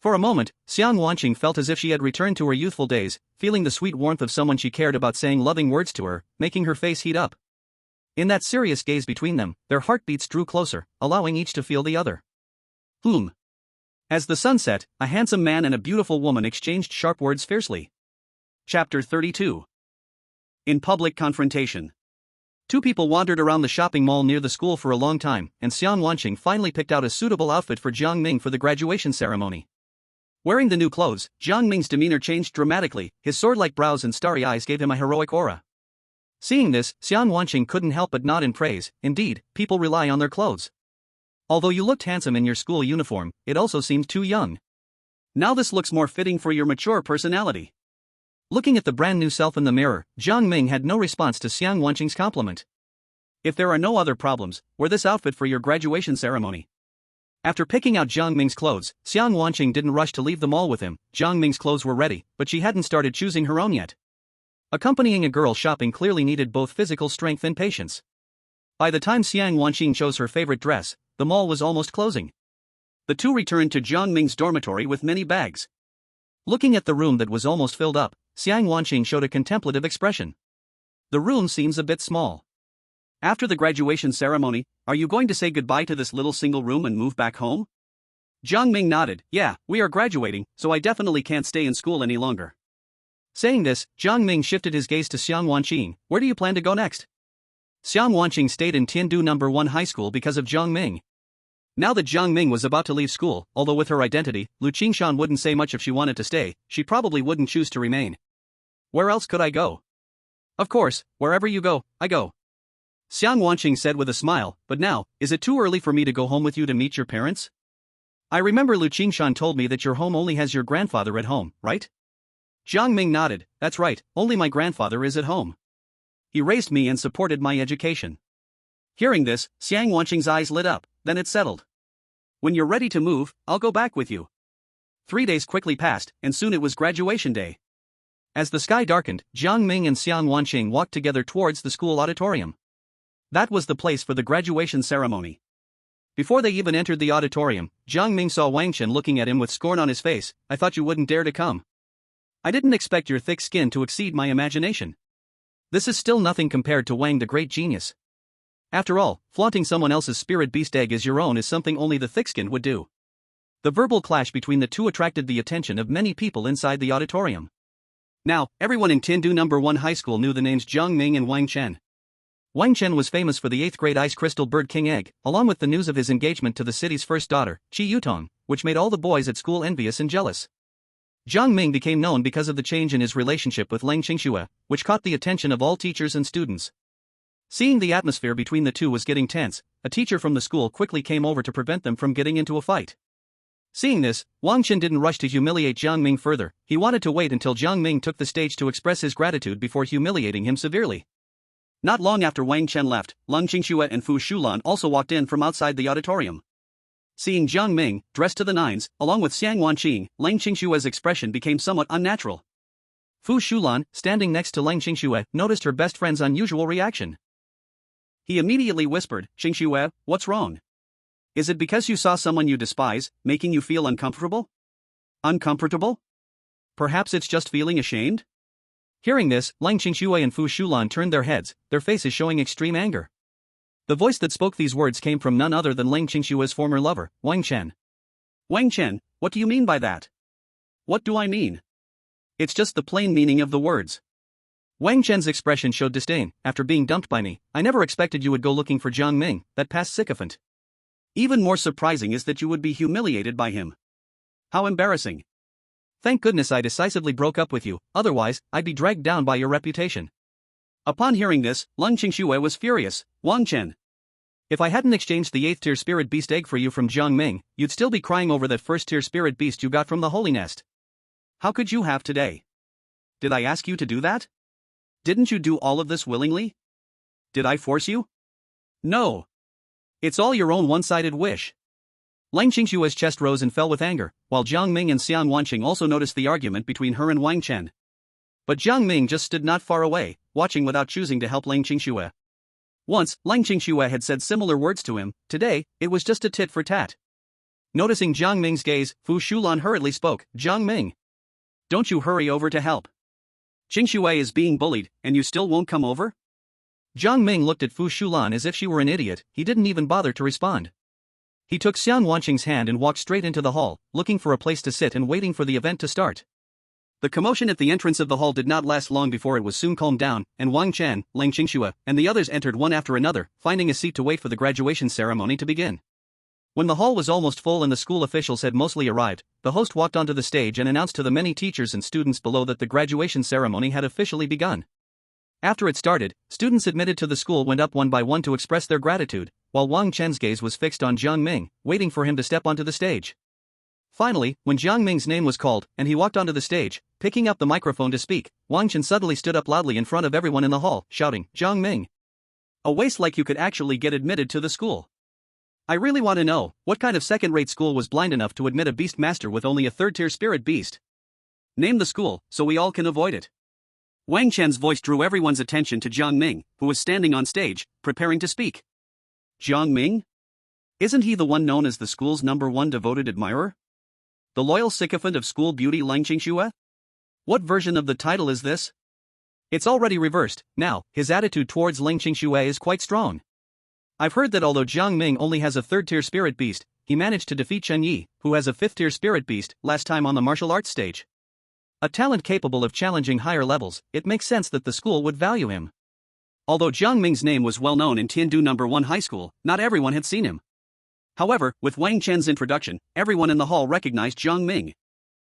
For a moment, Xiang Wanqing felt as if she had returned to her youthful days, feeling the sweet warmth of someone she cared about saying loving words to her, making her face heat up. In that serious gaze between them, their heartbeats drew closer, allowing each to feel the other. As the sun set, a handsome man and a beautiful woman exchanged sharp words fiercely. Chapter 32. In public confrontation. Two people wandered around the shopping mall near the school for a long time, and Xiang Wanqing finally picked out a suitable outfit for Jiang Ming for the graduation ceremony. Wearing the new clothes, Jiang Ming's demeanor changed dramatically, his sword-like brows and starry eyes gave him a heroic aura. Seeing this, Xiang Wanqing couldn't help but nod in praise. Indeed, people rely on their clothes. Although you looked handsome in your school uniform, it also seemed too young. Now this looks more fitting for your mature personality. Looking at the brand new self in the mirror, Jiang Ming had no response to Xiang Wanqing's compliment. If there are no other problems, wear this outfit for your graduation ceremony. After picking out Jiang Ming's clothes, Xiang Wanqing didn't rush to leave the mall with him. Jiang Ming's clothes were ready, but she hadn't started choosing her own yet. Accompanying a girl shopping clearly needed both physical strength and patience. By the time Xiang Wanqing chose her favorite dress, the mall was almost closing. The two returned to Jiang Ming's dormitory with many bags. Looking at the room that was almost filled up, Xiang Wanqing showed a contemplative expression. The room seems a bit small. After the graduation ceremony, are you going to say goodbye to this little single room and move back home? Jiang Ming nodded. Yeah, we are graduating, so I definitely can't stay in school any longer. Saying this, Jiang Ming shifted his gaze to Xiang Wanqing. Where do you plan to go next? Xiang Wanqing stayed in Tiandu No. 1 High School because of Jiang Ming. Now that Jiang Ming was about to leave school, although with her identity, Lu Qingshan wouldn't say much if she wanted to stay, she probably wouldn't choose to remain. Where else could I go? Of course, wherever you go, I go. Xiang Wanqing said with a smile, but now, is it too early for me to go home with you to meet your parents? I remember Lu Qingshan told me that your home only has your grandfather at home, right? Jiang Ming nodded. That's right, only my grandfather is at home. He raised me and supported my education. Hearing this, Xiang Wanqing's eyes lit up, then it settled. When you're ready to move, I'll go back with you. 3 days quickly passed, and soon it was graduation day. As the sky darkened, Jiang Ming and Xiang Wanqing walked together towards the school auditorium. That was the place for the graduation ceremony. Before they even entered the auditorium, Jiang Ming saw Wang Chen looking at him with scorn on his face. I thought you wouldn't dare to come. I didn't expect your thick skin to exceed my imagination. This is still nothing compared to Wang the great genius. After all, flaunting someone else's spirit beast egg as your own is something only the thick-skinned would do. The verbal clash between the two attracted the attention of many people inside the auditorium. Now, everyone in Tiandu No. 1 High School knew the names Jiang Ming and Wang Chen. Wang Chen was famous for the 8th grade ice crystal bird king egg, along with the news of his engagement to the city's first daughter, Qi Yutong, which made all the boys at school envious and jealous. Jiang Ming became known because of the change in his relationship with Lang Qingxue, which caught the attention of all teachers and students. Seeing the atmosphere between the two was getting tense, a teacher from the school quickly came over to prevent them from getting into a fight. Seeing this, Wang Chen didn't rush to humiliate Jiang Ming further. He wanted to wait until Jiang Ming took the stage to express his gratitude before humiliating him severely. Not long after Wang Chen left, Lang Qingxue and Fu Shulan also walked in from outside the auditorium. Seeing Jiang Ming, dressed to the nines, along with Xiang Wanqing, Lang Qingxue's expression became somewhat unnatural. Fu Shulan, standing next to Lang Qingxue, noticed her best friend's unusual reaction. He immediately whispered, Qingxue, what's wrong? Is it because you saw someone you despise, making you feel uncomfortable? Uncomfortable? Perhaps it's just feeling ashamed? Hearing this, Lang Qingxue and Fu Shulan turned their heads, their faces showing extreme anger. The voice that spoke these words came from none other than Lang Qingxue's former lover, Wang Chen. Wang Chen, what do you mean by that? What do I mean? It's just the plain meaning of the words. Wang Chen's expression showed disdain. After being dumped by me, I never expected you would go looking for Jiang Ming, that past sycophant. Even more surprising is that you would be humiliated by him. How embarrassing. Thank goodness I decisively broke up with you, otherwise, I'd be dragged down by your reputation. Upon hearing this, Lang Qingxue was furious. Wang Chen. If I hadn't exchanged the 8th tier spirit beast egg for you from Jiang Ming, you'd still be crying over that 1st tier spirit beast you got from the Holy Nest. How could you have today? Did I ask you to do that? Didn't you do all of this willingly? Did I force you? No. It's all your own one-sided wish. Lang Qingxue's chest rose and fell with anger, while Jiang Ming and Xiang Wanqing also noticed the argument between her and Wang Chen. But Jiang Ming just stood not far away, watching without choosing to help Lang Qingxue. Once, Lang Qingxue had said similar words to him. Today, it was just a tit for tat. Noticing Jiang Ming's gaze, Fu Shulan hurriedly spoke, Jiang Ming. Don't you hurry over to help. Qingxue is being bullied, and you still won't come over? Jiang Ming looked at Fu Shulan as if she were an idiot. He didn't even bother to respond. He took Xiang Wanqing's hand and walked straight into the hall, looking for a place to sit and waiting for the event to start. The commotion at the entrance of the hall did not last long before it was soon calmed down, and Wang Chen, Lang Qingxue, and the others entered one after another, finding a seat to wait for the graduation ceremony to begin. When the hall was almost full and the school officials had mostly arrived, the host walked onto the stage and announced to the many teachers and students below that the graduation ceremony had officially begun. After it started, students admitted to the school went up one by one to express their gratitude, while Wang Chen's gaze was fixed on Jiang Ming, waiting for him to step onto the stage. Finally, when Jiang Ming's name was called, and he walked onto the stage, picking up the microphone to speak, Wang Chen suddenly stood up loudly in front of everyone in the hall, shouting, "Jiang Ming! A waste like you could actually get admitted to the school. I really want to know, what kind of second-rate school was blind enough to admit a beast master with only a third-tier spirit beast? Name the school, so we all can avoid it." Wang Chen's voice drew everyone's attention to Jiang Ming, who was standing on stage, preparing to speak. Jiang Ming? Isn't he the one known as the school's #1 devoted admirer? The loyal sycophant of school beauty Lang Qingxue? What version of the title is this? It's already reversed. Now, his attitude towards Lang Qingxue is quite strong. I've heard that although Jiang Ming only has a third-tier spirit beast, he managed to defeat Chen Yi, who has a fifth-tier spirit beast, last time on the martial arts stage. A talent capable of challenging higher levels, it makes sense that the school would value him. Although Jiang Ming's name was well known in Tiandu #1 High School, not everyone had seen him. However, with Wang Chen's introduction, everyone in the hall recognized Jiang Ming.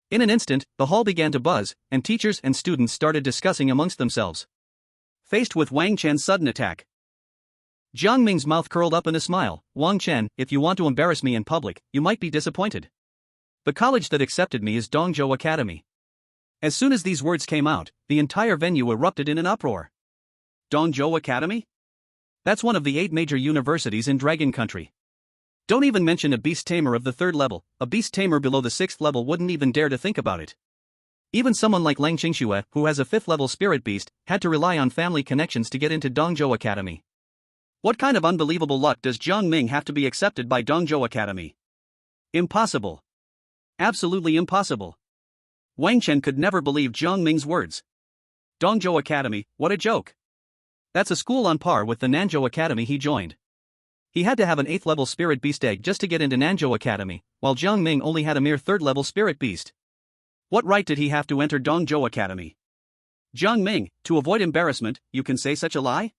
In an instant, the hall began to buzz, and teachers and students started discussing amongst themselves. Faced with Wang Chen's sudden attack, Jiang Ming's mouth curled up in a smile. "Wang Chen, if you want to embarrass me in public, you might be disappointed. The college that accepted me is Dongzhou Academy." As soon as these words came out, the entire venue erupted in an uproar. Dongzhou Academy? That's one of the 8 major universities in Dragon Country. Don't even mention a beast tamer of the 3rd level, a beast tamer below the 6th level wouldn't even dare to think about it. Even someone like Lang Qingxue, who has a 5th level spirit beast, had to rely on family connections to get into Dongzhou Academy. What kind of unbelievable luck does Jiang Ming have to be accepted by Dongzhou Academy? Impossible. Absolutely impossible. Wang Chen could never believe Jiang Ming's words. Dongzhou Academy, what a joke. That's a school on par with the Nanzhou Academy he joined. He had to have an 8th level spirit beast egg just to get into Nanzhou Academy, while Jiang Ming only had a mere 3rd level spirit beast. What right did he have to enter Dongzhou Academy? Jiang Ming, to avoid embarrassment, you can say such a lie?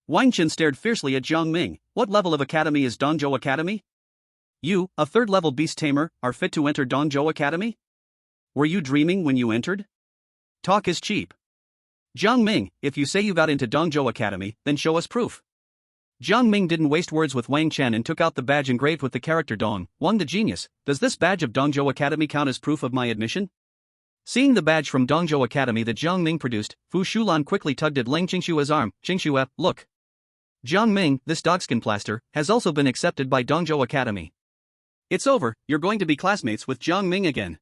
Wang Chen stared fiercely at Jiang Ming. What level of academy is Dongzhou Academy? You, a 3rd level beast tamer, are fit to enter Dongzhou Academy? Were you dreaming when you entered? Talk is cheap. Jiang Ming, if you say you got into Dongzhou Academy, then show us proof. Jiang Ming didn't waste words with Wang Chen and took out the badge engraved with the character Dong, Wang the Genius. Does this badge of Dongzhou Academy count as proof of my admission? Seeing the badge from Dongzhou Academy that Jiang Ming produced, Fu Shulan quickly tugged at Lang Qingxue's arm. "Qingxue, look. Jiang Ming, this dogskin plaster, has also been accepted by Dongzhou Academy. It's over, you're going to be classmates with Jiang Ming again."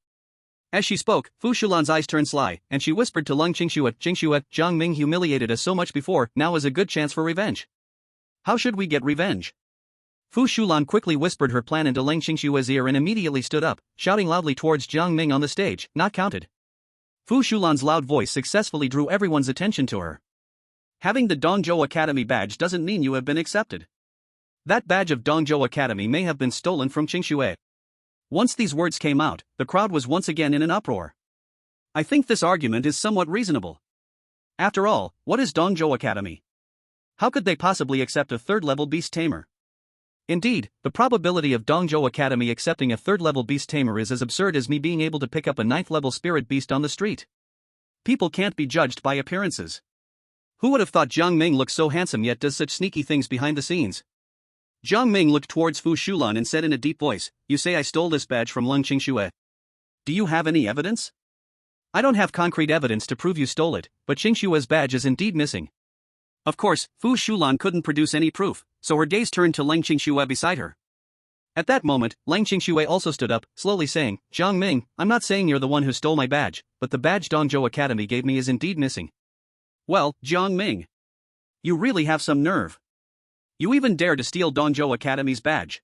As she spoke, Fu Shulan's eyes turned sly, and she whispered to Lang Qingxue, "Qingxue, Jiang Ming humiliated us so much before, now is a good chance for revenge. How should we get revenge?" Fu Shulan quickly whispered her plan into Lang Qingxue's ear and immediately stood up, shouting loudly towards Jiang Ming on the stage, "Not counted." Fu Shulan's loud voice successfully drew everyone's attention to her. Having the Dongzhou Academy badge doesn't mean you have been accepted. That badge of Dongzhou Academy may have been stolen from Qingxue. Once these words came out, the crowd was once again in an uproar. I think this argument is somewhat reasonable. After all, what is Dongzhou Academy? How could they possibly accept a 3rd level beast tamer? Indeed, the probability of Dongzhou Academy accepting a 3rd level beast tamer is as absurd as me being able to pick up a 9th level spirit beast on the street. People can't be judged by appearances. Who would have thought Jiang Ming looks so handsome yet does such sneaky things behind the scenes? Jiang Ming looked towards Fu Shulan and said in a deep voice, "You say I stole this badge from Lang Qingxue. Do you have any evidence?" "I don't have concrete evidence to prove you stole it, but Qingxue's badge is indeed missing." Of course, Fu Shulan couldn't produce any proof, so her gaze turned to Lang Qingxue beside her. At that moment, Lang Qingxue also stood up, slowly saying, "Jiang Ming, I'm not saying you're the one who stole my badge, but the badge Dongzhou Academy gave me is indeed missing." "Well, Jiang Ming, you really have some nerve. You even dare to steal Dongzhou Academy's badge."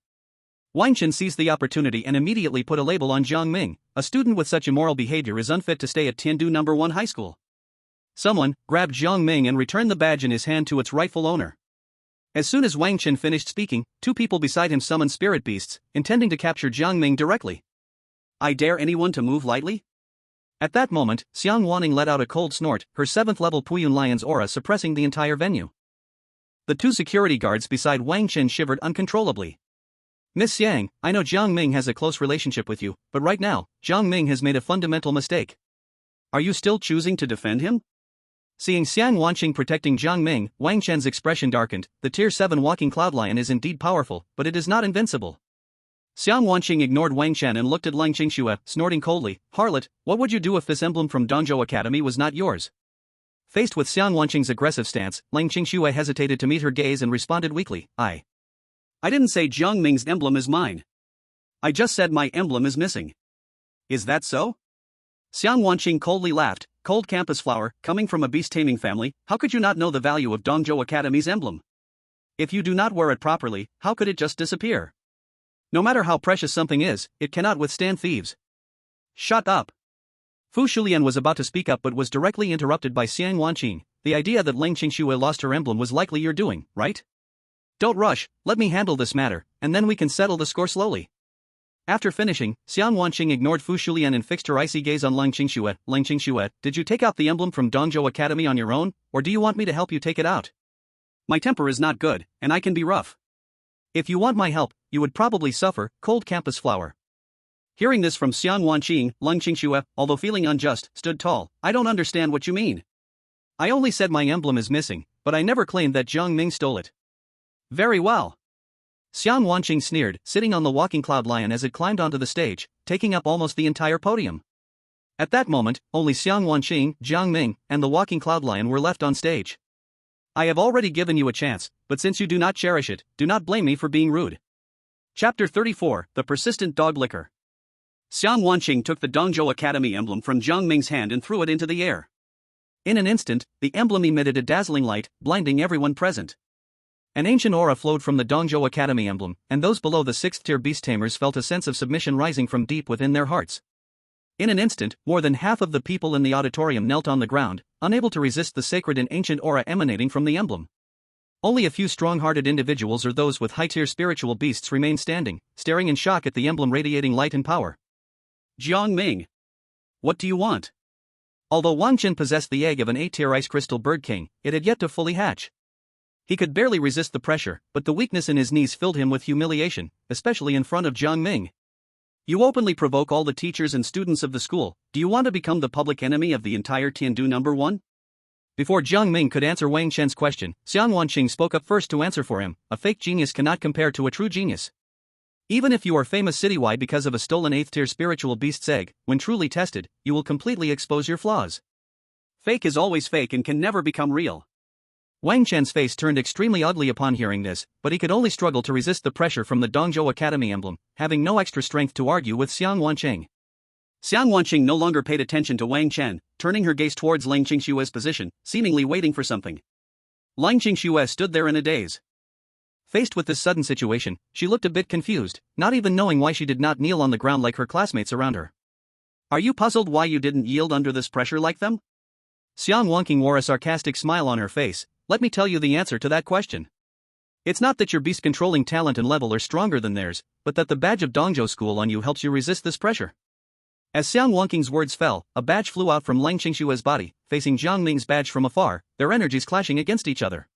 Wang Chen seized the opportunity and immediately put a label on Jiang Ming. A student with such immoral behavior is unfit to stay at Tiandu #1 High School. Someone grabbed Jiang Ming and returned the badge in his hand to its rightful owner. As soon as Wang Chen finished speaking, 2 people beside him summoned spirit beasts, intending to capture Jiang Ming directly. "I dare anyone to move lightly? At that moment, Xiang Wanning let out a cold snort, her 7th level Puyun Lion's aura suppressing the entire venue. The two security guards beside Wang Chen shivered uncontrollably. Miss Xiang, I know Jiang Ming has a close relationship with you, but right now, Jiang Ming has made a fundamental mistake. Are you still choosing to defend him? Seeing Xiang Wanqing protecting Jiang Ming, Wang Chen's expression darkened. The Tier 7 walking cloud lion is indeed powerful, but it is not invincible. Xiang Wanqing ignored Wang Chen and looked at Lang Qingxue, snorting coldly. Harlot, what would you do if this emblem from Dongzhou Academy was not yours? Faced with Xiang Wanqing's aggressive stance, Lang Qingxue hesitated to meet her gaze and responded weakly, I didn't say Jiang Ming's emblem is mine. I just said my emblem is missing. Is that so? Xiang Wanqing coldly laughed. Cold campus flower, coming from a beast-taming family, how could you not know the value of Dongzhou Academy's emblem? If you do not wear it properly, how could it just disappear? No matter how precious something is, it cannot withstand thieves. Shut up. Fu Shulian was about to speak up but was directly interrupted by Xiang Wanqing. The idea that Lang Qingxue lost her emblem was likely your doing, right? Don't rush, let me handle this matter, and then we can settle the score slowly. After finishing, Xiang Wanqing ignored Fu Shulian and fixed her icy gaze on Lang Qingxue. Lang Qingxue, did you take out the emblem from Dongzhou Academy on your own, or do you want me to help you take it out? My temper is not good, and I can be rough. If you want my help, you would probably suffer. Cold campus flower. Hearing this from Xiang Wanqing, Lang Qingxue, although feeling unjust, stood tall. I don't understand what you mean. I only said my emblem is missing, but I never claimed that Jiang Ming stole it. Very well. Xiang Wanqing sneered, sitting on the walking cloud lion as it climbed onto the stage, taking up almost the entire podium. At that moment, only Xiang Wanqing, Jiang Ming, and the walking cloud lion were left on stage. I have already given you a chance, but since you do not cherish it, do not blame me for being rude. Chapter 34, The Persistent Dog Licker. Xiang Wanqing took the Dongzhou Academy emblem from Jiang Ming's hand and threw it into the air. In an instant, the emblem emitted a dazzling light, blinding everyone present. An ancient aura flowed from the Dongzhou Academy emblem, and those below the 6th-tier beast tamers felt a sense of submission rising from deep within their hearts. In an instant, more than half of the people in the auditorium knelt on the ground, unable to resist the sacred and ancient aura emanating from the emblem. Only a few strong-hearted individuals or those with high-tier spiritual beasts remained standing, staring in shock at the emblem radiating light and power. Jiang Ming. What do you want? Although Wang Chen possessed the egg of an 8-tier ice crystal bird king, it had yet to fully hatch. He could barely resist the pressure, but the weakness in his knees filled him with humiliation, especially in front of Jiang Ming. You openly provoke all the teachers and students of the school. Do you want to become the public enemy of the entire Tiandu number 1? Before Jiang Ming could answer Wang Chen's question, Xiang Wanqing spoke up first to answer for him. A fake genius cannot compare to a true genius. Even if you are famous citywide because of a stolen 8th-tier spiritual beast's egg, when truly tested, you will completely expose your flaws. Fake is always fake and can never become real. Wang Chen's face turned extremely ugly upon hearing this, but he could only struggle to resist the pressure from the Dongzhou Academy emblem, having no extra strength to argue with Xiang Wanqing. Xiang Wanqing no longer paid attention to Wang Chen, turning her gaze towards Lang Qingxue's position, seemingly waiting for something. Lang Qingxue stood there in a daze. Faced with this sudden situation, she looked a bit confused, not even knowing why she did not kneel on the ground like her classmates around her. Are you puzzled why you didn't yield under this pressure like them? Xiang Wanqing wore a sarcastic smile on her face. Let me tell you the answer to that question. It's not that your beast-controlling talent and level are stronger than theirs, but that the badge of Dongzhou School on you helps you resist this pressure. As Xiang Wanqing's words fell, a badge flew out from Lang Qingxue's body, facing Jiang Ming's badge from afar, their energies clashing against each other.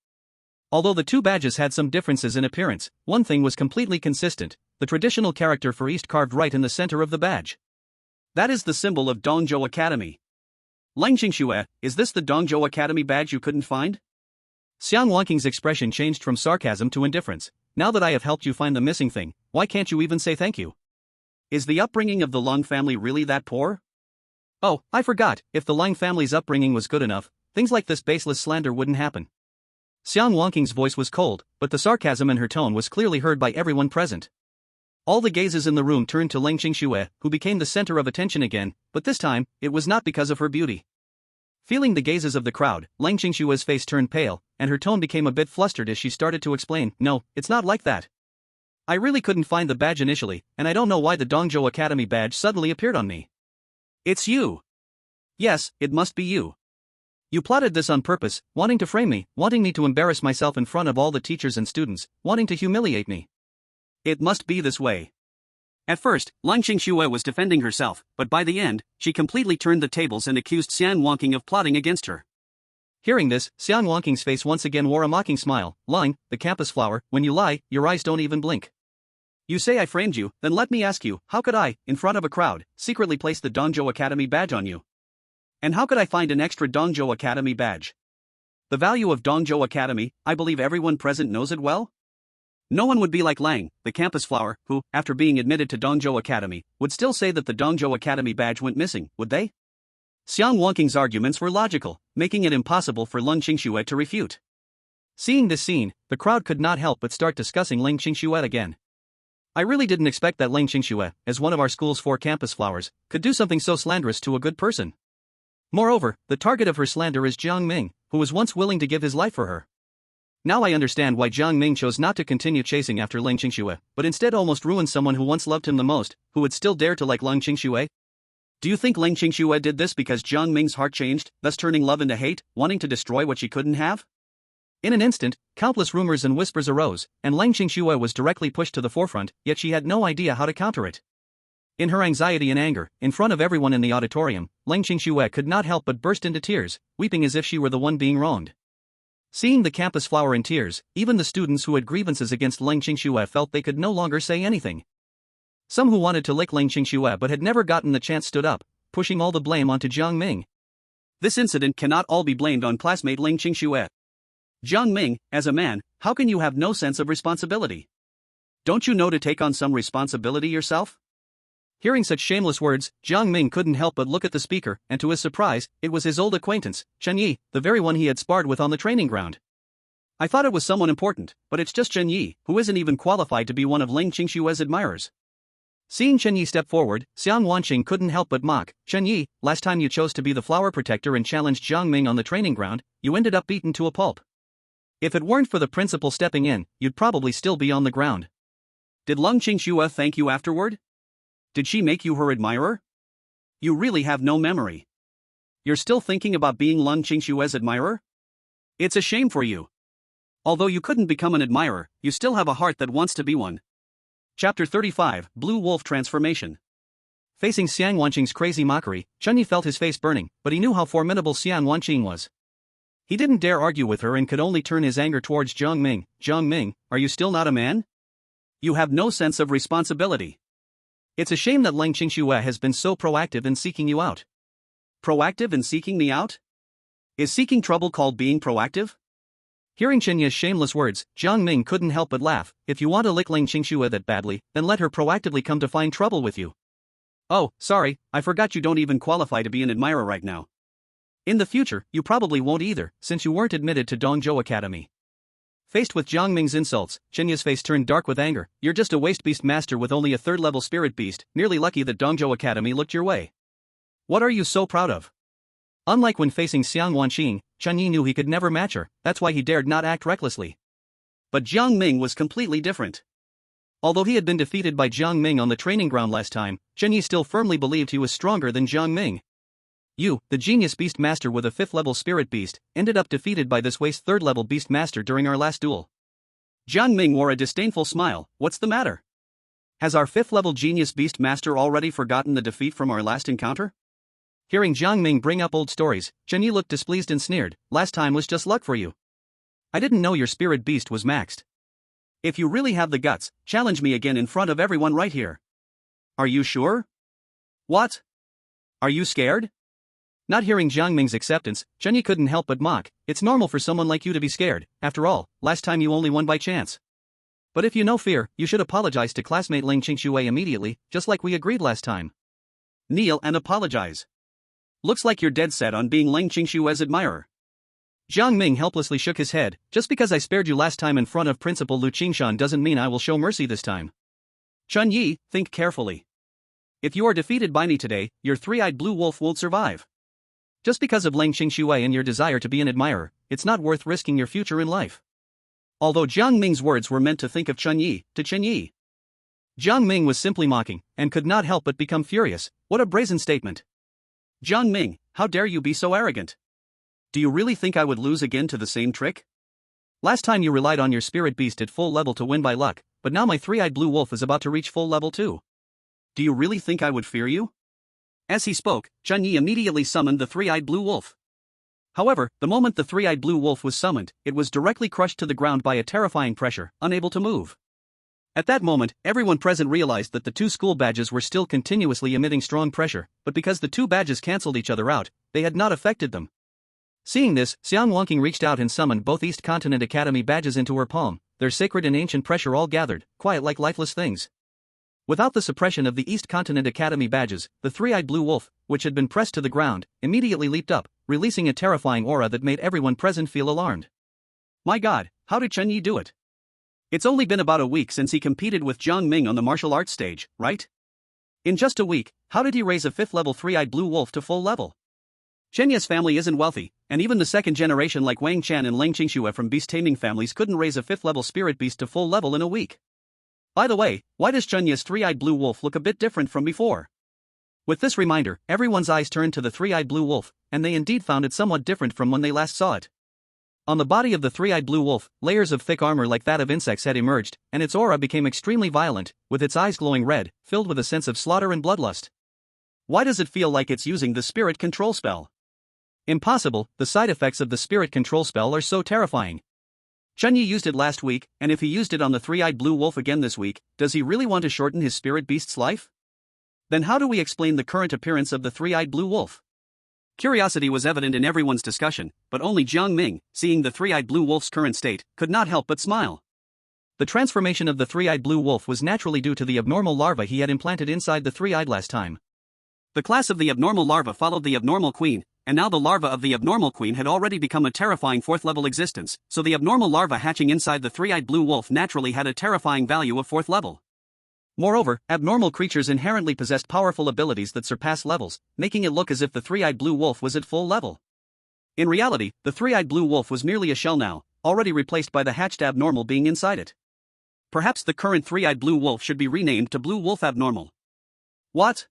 Although the two badges had some differences in appearance, one thing was completely consistent: the traditional character for East carved right in the center of the badge. That is the symbol of Dongzhou Academy. Lang Qingxue, is this the Dongzhou Academy badge you couldn't find? Xiang Wanqing's expression changed from sarcasm to indifference. Now that I have helped you find the missing thing, why can't you even say thank you? Is the upbringing of the Lang family really that poor? Oh, I forgot, if the Lang family's upbringing was good enough, things like this baseless slander wouldn't happen. Xiang Wanqing's voice was cold, but the sarcasm in her tone was clearly heard by everyone present. All the gazes in the room turned to Lang Qingxue, who became the center of attention again, but this time, it was not because of her beauty. Feeling the gazes of the crowd, Lang Qingxue's face turned pale, and her tone became a bit flustered as she started to explain, "No, it's not like that. I really couldn't find the badge initially, and I don't know why the Dongzhou Academy badge suddenly appeared on me." It's you. Yes, it must be you. You plotted this on purpose, wanting to frame me, wanting me to embarrass myself in front of all the teachers and students, wanting to humiliate me. It must be this way. At first, Lang Qingxue was defending herself, but by the end, she completely turned the tables and accused Xian Wangqing of plotting against her. Hearing this, Xian Wangqing's face once again wore a mocking smile. Lying, the campus flower, when you lie, your eyes don't even blink. You say I framed you, then let me ask you, how could I, in front of a crowd, secretly place the Dongzhou Academy badge on you? And how could I find an extra Dongzhou Academy badge? The value of Dongzhou Academy, I believe everyone present knows it well? No one would be like Lang, the campus flower, who, after being admitted to Dongzhou Academy, would still say that the Dongzhou Academy badge went missing, would they? Xiang Wangqing's arguments were logical, making it impossible for Lang Qingxue to refute. Seeing this scene, the crowd could not help but start discussing Lang Qingxue again. I really didn't expect that Lang Qingxue, as one of our school's 4 campus flowers, could do something so slanderous to a good person. Moreover, the target of her slander is Jiang Ming, who was once willing to give his life for her. Now I understand why Jiang Ming chose not to continue chasing after Lang Qingxue, but instead almost ruined someone who once loved him the most, who would still dare to like Lang Qingxue. Do you think Lang Qingxue did this because Jiang Ming's heart changed, thus turning love into hate, wanting to destroy what she couldn't have? In an instant, countless rumors and whispers arose, and Lang Qingxue was directly pushed to the forefront, yet she had no idea how to counter it. In her anxiety and anger, in front of everyone in the auditorium, Lang Qingxue could not help but burst into tears, weeping as if she were the one being wronged. Seeing the campus flower in tears, even the students who had grievances against Lang Qingxue felt they could no longer say anything. Some who wanted to lick Lang Qingxue but had never gotten the chance stood up, pushing all the blame onto Jiang Ming. This incident cannot all be blamed on classmate Lang Qingxue. Jiang Ming, as a man, how can you have no sense of responsibility? Don't you know to take on some responsibility yourself? Hearing such shameless words, Jiang Ming couldn't help but look at the speaker, and to his surprise, it was his old acquaintance, Chen Yi, the very one he had sparred with on the training ground. I thought it was someone important, but it's just Chen Yi, who isn't even qualified to be one of Lang Qingxue's admirers. Seeing Chen Yi step forward, Xiang Wanqing couldn't help but mock. Chen Yi, last time you chose to be the flower protector and challenged Jiang Ming on the training ground, you ended up beaten to a pulp. If it weren't for the principal stepping in, you'd probably still be on the ground. Did Lang Qingxue thank you afterward? Did she make you her admirer? You really have no memory. You're still thinking about being Lang Qingxue's admirer? It's a shame for you. Although you couldn't become an admirer, you still have a heart that wants to be one. Chapter 35, Blue Wolf Transformation. Facing Xiang Wanqing's crazy mockery, Chen Yi felt his face burning, but he knew how formidable Xiang Wanqing was. He didn't dare argue with her and could only turn his anger towards Jiang Ming. Jiang Ming, are you still not a man? You have no sense of responsibility. It's a shame that Lang Qingxue has been so proactive in seeking you out. Proactive in seeking me out? Is seeking trouble called being proactive? Hearing Chen Yi's shameless words, Jiang Ming couldn't help but laugh. If you want to lick Lang Qingxue that badly, then let her proactively come to find trouble with you. Oh, sorry, I forgot you don't even qualify to be an admirer right now. In the future, you probably won't either, since you weren't admitted to Dongzhou Academy. Faced with Jiang Ming's insults, Chen Yi's face turned dark with anger. You're just a waste beast master with only a 3rd level spirit beast, nearly lucky that Dongzhou Academy looked your way. What are you so proud of? Unlike when facing Xiang Wanqing, Chen Yi knew he could never match her, that's why he dared not act recklessly. But Jiang Ming was completely different. Although he had been defeated by Jiang Ming on the training ground last time, Chen Yi still firmly believed he was stronger than Jiang Ming. You, the genius beast master with a 5th level spirit beast, ended up defeated by this waste 3rd level beast master during our last duel. Jiang Ming wore a disdainful smile. What's the matter? Has our 5th level genius beast master already forgotten the defeat from our last encounter? Hearing Jiang Ming bring up old stories, Chen Yi looked displeased and sneered. Last time was just luck for you. I didn't know your spirit beast was maxed. If you really have the guts, challenge me again in front of everyone right here. Are you sure? What? Are you scared? Not hearing Jiang Ming's acceptance, Chen Yi couldn't help but mock. It's normal for someone like you to be scared. After all, last time you only won by chance. But if you know fear, you should apologize to classmate Lang Qingxue immediately, just like we agreed last time. Kneel and apologize. Looks like you're dead set on being Lang Qingxue's admirer. Jiang Ming helplessly shook his head. Just because I spared you last time in front of Principal Lu Qingshan doesn't mean I will show mercy this time. Chen Yi, think carefully. If you are defeated by me today, your 3-eyed blue wolf won't survive. Just because of Lang Qingxue and your desire to be an admirer, it's not worth risking your future in life. Although Jiang Ming's words were meant to think of Chen Yi, to Chen Yi. Jiang Ming was simply mocking, and could not help but become furious. What a brazen statement. Jiang Ming, how dare you be so arrogant? Do you really think I would lose again to the same trick? Last time you relied on your spirit beast at full level to win by luck, but now my 3-eyed blue wolf is about to reach full level too. Do you really think I would fear you? As he spoke, Chun Yi immediately summoned the three-eyed blue wolf. However, the moment the three-eyed blue wolf was summoned, it was directly crushed to the ground by a terrifying pressure, unable to move. At that moment, everyone present realized that the two school badges were still continuously emitting strong pressure, but because the two badges cancelled each other out, they had not affected them. Seeing this, Xiang Wanqing reached out and summoned both East Continent Academy badges into her palm, their sacred and ancient pressure all gathered, quiet like lifeless things. Without the suppression of the East Continent Academy badges, the three-eyed blue wolf, which had been pressed to the ground, immediately leaped up, releasing a terrifying aura that made everyone present feel alarmed. My god, how did Chun Yi do it? It's only been about a week since he competed with Jiang Ming on the martial arts stage, right? In just a week, how did he raise a 5th-level three-eyed blue wolf to full level? Chen Ye's family isn't wealthy, and even the second generation like Wang Chen and Leng Qingxue from beast-taming families couldn't raise a 5th-level spirit beast to full level in a week. By the way, why does Chen Ye's three-eyed blue wolf look a bit different from before? With this reminder, everyone's eyes turned to the three-eyed blue wolf, and they indeed found it somewhat different from when they last saw it. On the body of the three-eyed blue wolf, layers of thick armor like that of insects had emerged, and its aura became extremely violent, with its eyes glowing red, filled with a sense of slaughter and bloodlust. Why does it feel like it's using the spirit control spell? Impossible, the side effects of the spirit control spell are so terrifying. Chun Yi used it last week, and if he used it on the three-eyed blue wolf again this week, does he really want to shorten his spirit beast's life? Then how do we explain the current appearance of the three-eyed blue wolf? Curiosity was evident in everyone's discussion, but only Jiang Ming, seeing the three-eyed blue wolf's current state, could not help but smile. The transformation of the three-eyed blue wolf was naturally due to the abnormal larva he had implanted inside the three-eyed last time. The class of the abnormal larva followed the abnormal queen, and now the larva of the abnormal queen had already become a terrifying 4th-level existence, so the abnormal larva hatching inside the three-eyed blue wolf naturally had a terrifying value of 4th level. Moreover, abnormal creatures inherently possessed powerful abilities that surpass levels, making it look as if the three-eyed blue wolf was at full level. In reality, the three-eyed blue wolf was merely a shell now, already replaced by the hatched abnormal being inside it. Perhaps the current three-eyed blue wolf should be renamed to Blue Wolf Abnormal. What?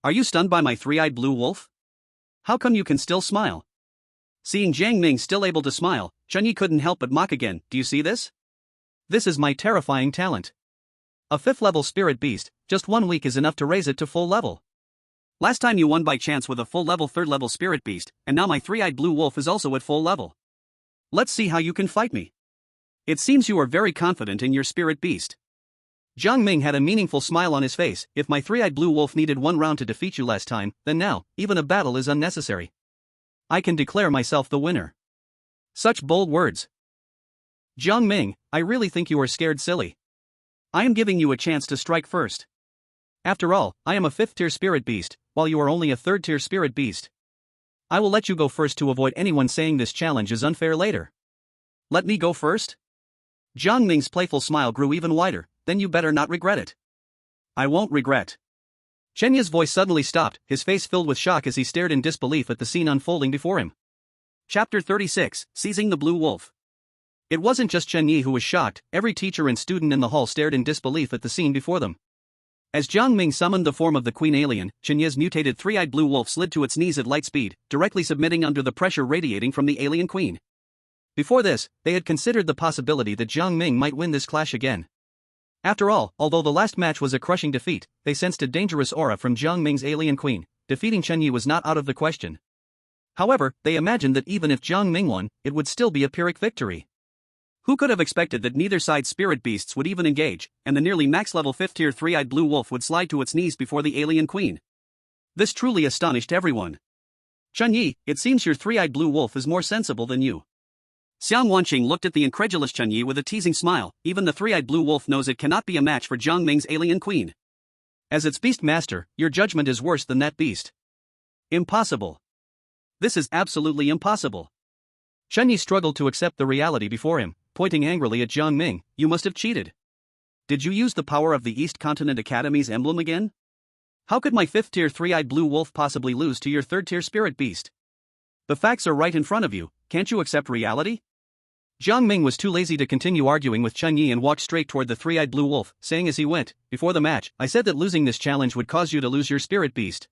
Are you stunned by my three-eyed blue wolf? How come you can still smile? Seeing Jiang Ming still able to smile, Chun Yi couldn't help but mock again. Do you see this? This is my terrifying talent. A 5th-level spirit beast, just 1 week is enough to raise it to full level. Last time you won by chance with a full-level 3rd-level spirit beast, and now my three-eyed blue wolf is also at full level. Let's see how you can fight me. It seems you are very confident in your spirit beast. Jiang Ming had a meaningful smile on his face. If my three-eyed blue wolf needed 1 round to defeat you last time, then now, even a battle is unnecessary. I can declare myself the winner. Such bold words. Jiang Ming, I really think you are scared silly. I am giving you a chance to strike first. After all, I am a 5th-tier spirit beast, while you are only a 3rd-tier spirit beast. I will let you go first to avoid anyone saying this challenge is unfair later. Let me go first? Jiang Ming's playful smile grew even wider. Then you better not regret it. I won't regret. Chen Ye's voice suddenly stopped, his face filled with shock as he stared in disbelief at the scene unfolding before him. Chapter 36, Seizing the Blue Wolf. It wasn't just Chen Yi who was shocked, every teacher and student in the hall stared in disbelief at the scene before them. As Jiang Ming summoned the form of the queen alien, Chen Ye's mutated three-eyed blue wolf slid to its knees at light speed, directly submitting under the pressure radiating from the alien queen. Before this, they had considered the possibility that Jiang Ming might win this clash again. After all, although the last match was a crushing defeat, they sensed a dangerous aura from Jiang Ming's alien queen. Defeating Chen Yi was not out of the question. However, they imagined that even if Jiang Ming won, it would still be a Pyrrhic victory. Who could have expected that neither side's spirit beasts would even engage, and the nearly max-level 5th-tier three-eyed blue wolf would slide to its knees before the alien queen? This truly astonished everyone. Chun Yi, it seems your three-eyed blue wolf is more sensible than you. Xiang Wanqing looked at the incredulous Chun Yi with a teasing smile. Even the three-eyed blue wolf knows it cannot be a match for Jiang Ming's alien queen. As its beast master, your judgment is worse than that beast. Impossible. This is absolutely impossible. Chun Yi struggled to accept the reality before him, pointing angrily at Jiang Ming. You must have cheated. Did you use the power of the East Continent Academy's emblem again? How could my 5th-tier three-eyed blue wolf possibly lose to your 3rd-tier spirit beast? The facts are right in front of you. Can't you accept reality? Jiang Ming was too lazy to continue arguing with Chun Yi and walked straight toward the three-eyed blue wolf, saying as he went, before the match, I said that losing this challenge would cause you to lose your spirit beast.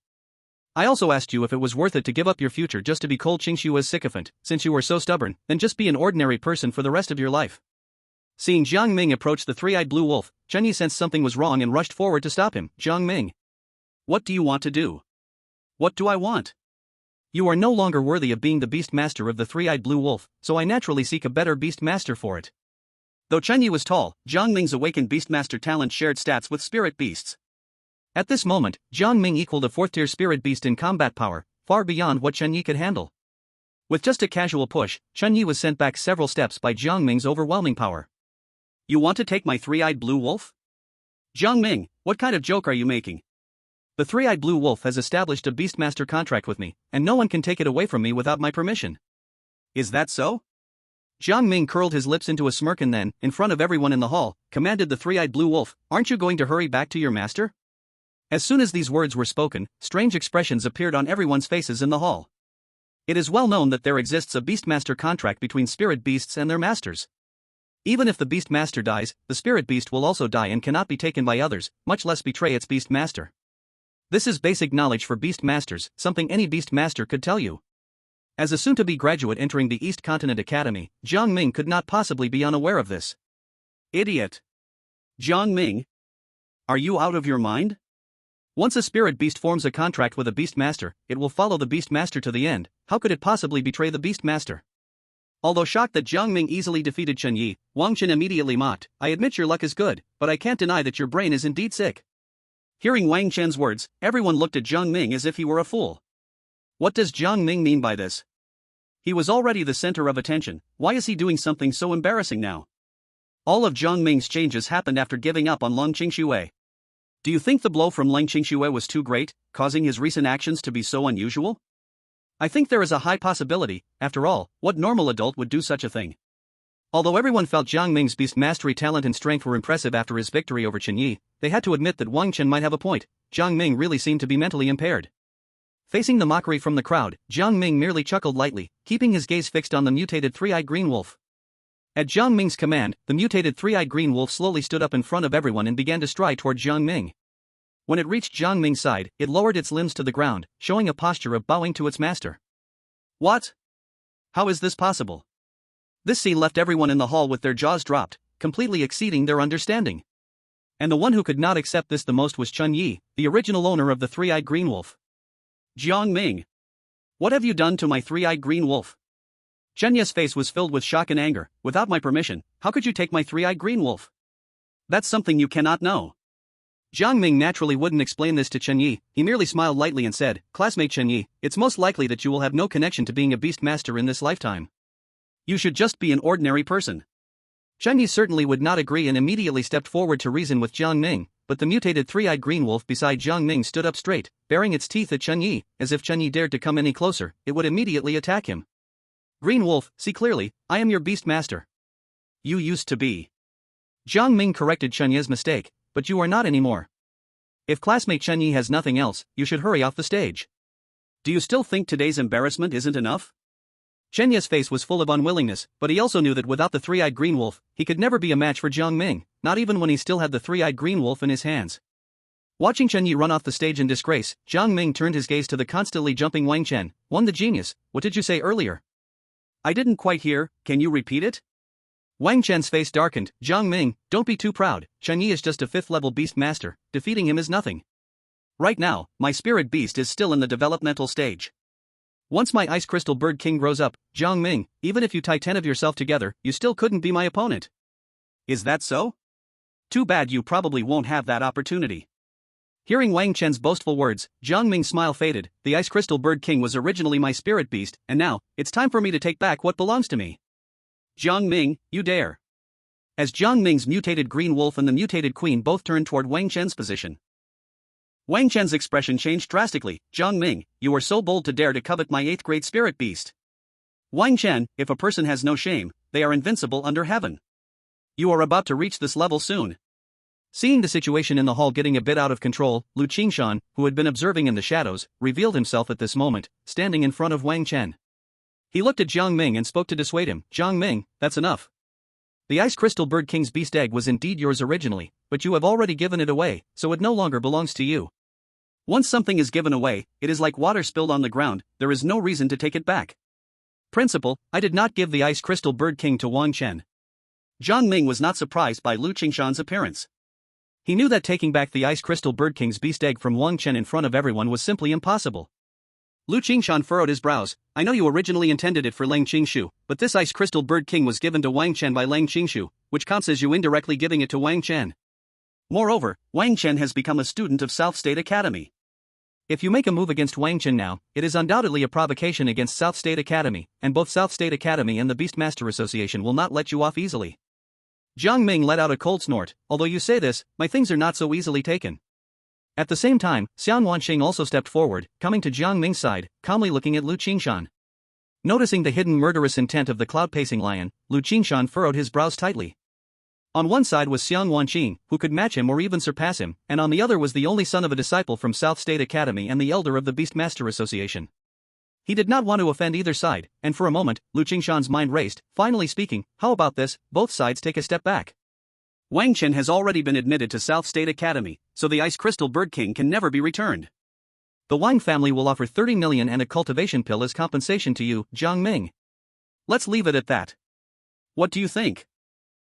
I also asked you if it was worth it to give up your future just to be cold Qingxue's sycophant. Since you were so stubborn, then just be an ordinary person for the rest of your life. Seeing Jiang Ming approach the three-eyed blue wolf, Chen Yi sensed something was wrong and rushed forward to stop him. Jiang Ming. What do you want to do? What do I want? You are no longer worthy of being the beast master of the three-eyed blue wolf, so I naturally seek a better beast master for it. Though Chen Yi was tall, Jiang Ming's awakened beastmaster talent shared stats with spirit beasts. At this moment, Jiang Ming equaled a fourth-tier spirit beast in combat power, far beyond what Chen Yi could handle. With just a casual push, Chen Yi was sent back several steps by Jiang Ming's overwhelming power. You want to take my three-eyed blue wolf? Jiang Ming, what kind of joke are you making? The three-eyed blue wolf has established a beastmaster contract with me, and no one can take it away from me without my permission. Is that so? Jiang Ming curled his lips into a smirk and then, in front of everyone in the hall, commanded the three-eyed blue wolf, "Aren't you going to hurry back to your master?" As soon as these words were spoken, strange expressions appeared on everyone's faces in the hall. It is well known that there exists a beastmaster contract between spirit beasts and their masters. Even if the beastmaster dies, the spirit beast will also die and cannot be taken by others, much less betray its beastmaster. This is basic knowledge for beastmasters, something any beastmaster could tell you. As a soon-to-be graduate entering the East Continent Academy, Jiang Ming could not possibly be unaware of this. Idiot. Jiang Ming? Are you out of your mind? Once a spirit beast forms a contract with a beastmaster, it will follow the beastmaster to the end. How could it possibly betray the beastmaster? Although shocked that Jiang Ming easily defeated Chen Yi, Wang Chen immediately mocked, "I admit your luck is good, but I can't deny that your brain is indeed sick." Hearing Wang Chen's words, everyone looked at Jiang Ming as if he were a fool. What does Jiang Ming mean by this? He was already the center of attention, why is he doing something so embarrassing now? All of Jiang Ming's changes happened after giving up on Leng Qingxue. Do you think the blow from Leng Qingxue was too great, causing his recent actions to be so unusual? I think there is a high possibility. After all, what normal adult would do such a thing? Although everyone felt Jiang Ming's beast mastery talent and strength were impressive after his victory over Chen Yi, they had to admit that Wang Chen might have a point. Jiang Ming really seemed to be mentally impaired. Facing the mockery from the crowd, Jiang Ming merely chuckled lightly, keeping his gaze fixed on the mutated three-eyed green wolf. At Jiang Ming's command, the mutated three-eyed green wolf slowly stood up in front of everyone and began to stride toward Jiang Ming. When it reached Jiang Ming's side, it lowered its limbs to the ground, showing a posture of bowing to its master. What? How is this possible? This scene left everyone in the hall with their jaws dropped, completely exceeding their understanding. And the one who could not accept this the most was Chen Yi, the original owner of the three-eyed green wolf. Jiang Ming. What have you done to my three-eyed green wolf? Chen Yi's face was filled with shock and anger. Without my permission, how could you take my three-eyed green wolf? That's something you cannot know. Jiang Ming naturally wouldn't explain this to Chen Yi, he merely smiled lightly and said, "Classmate Chen Yi, it's most likely that you will have no connection to being a beast master in this lifetime. You should just be an ordinary person." Chen Yi certainly would not agree and immediately stepped forward to reason with Jiang Ming, but the mutated three-eyed green wolf beside Jiang Ming stood up straight, baring its teeth at Chen Yi, as if Chen Yi dared to come any closer, it would immediately attack him. "Green wolf, see clearly, I am your beast master." "You used to be." Jiang Ming corrected Chen Yi's mistake, "but you are not anymore. If classmate Chen Yi has nothing else, you should hurry off the stage." "Do you still think today's embarrassment isn't enough?" Chen Yi's face was full of unwillingness, but he also knew that without the three-eyed green wolf, he could never be a match for Jiang Ming, not even when he still had the three-eyed green wolf in his hands. Watching Chen Yi run off the stage in disgrace, Jiang Ming turned his gaze to the constantly jumping Wang Chen. "Wang the genius, what did you say earlier?" "I didn't quite hear, can you repeat it?" Wang Chen's face darkened. "Jiang Ming, don't be too proud, Chen Yi is just a 5th-level beast master, defeating him is nothing. Right now, my spirit beast is still in the developmental stage. Once my ice crystal bird king grows up, Jiang Ming, even if you tie 10 of yourself together, you still couldn't be my opponent." "Is that so? Too bad you probably won't have that opportunity." Hearing Wang Chen's boastful words, Jiang Ming's smile faded. "The ice crystal bird king was originally my spirit beast, and now, it's time for me to take back what belongs to me." "Jiang Ming, you dare." As Jiang Ming's mutated green wolf and the mutated queen both turned toward Wang Chen's position, Wang Chen's expression changed drastically. "Jiang Ming, you are so bold to dare to covet my 8th-grade spirit beast. Wang Chen, if a person has no shame, they are invincible under heaven. You are about to reach this level soon." Seeing the situation in the hall getting a bit out of control, Lu Qingshan, who had been observing in the shadows, revealed himself at this moment, standing in front of Wang Chen. He looked at Jiang Ming and spoke to dissuade him. "Jiang Ming, that's enough. The Ice Crystal Bird King's beast egg was indeed yours originally, but you have already given it away, so it no longer belongs to you. Once something is given away, it is like water spilled on the ground, there is no reason to take it back. Principal, I did not give the Ice Crystal Bird King to Wang Chen. Jiang Ming was not surprised by Lu Qingshan's appearance. He knew that taking back the Ice Crystal Bird King's beast egg from Wang Chen in front of everyone was simply impossible. Lu Qingshan furrowed his brows. I know you originally intended it for Lang Qingshu, but this Ice Crystal Bird King was given to Wang Chen by Lang Qingshu, which counts as you indirectly giving it to Wang Chen. Moreover, Wang Chen has become a student of South State Academy. If you make a move against Wang Chen now, it is undoubtedly a provocation against South State Academy, and both South State Academy and the Beastmaster Association will not let you off easily. Jiang Ming let out a cold snort. Although you say this, my things are not so easily taken. At the same time, Xiang Wanqing also stepped forward, coming to Jiang Ming's side, calmly looking at Lu Qingshan. Noticing the hidden murderous intent of the cloud-pacing lion, Lu Qingshan furrowed his brows tightly. On one side was Xiang Wanqing, who could match him or even surpass him, and on the other was the only son of a disciple from South State Academy and the elder of the Beastmaster Association. He did not want to offend either side, and for a moment, Lu Qingshan's mind raced. Finally speaking, how about this, both sides take a step back. Wang Chen has already been admitted to South State Academy, so the Ice Crystal Bird King can never be returned. The Wang family will offer 30 million and a cultivation pill as compensation to you, Jiang Ming. Let's leave it at that. What do you think?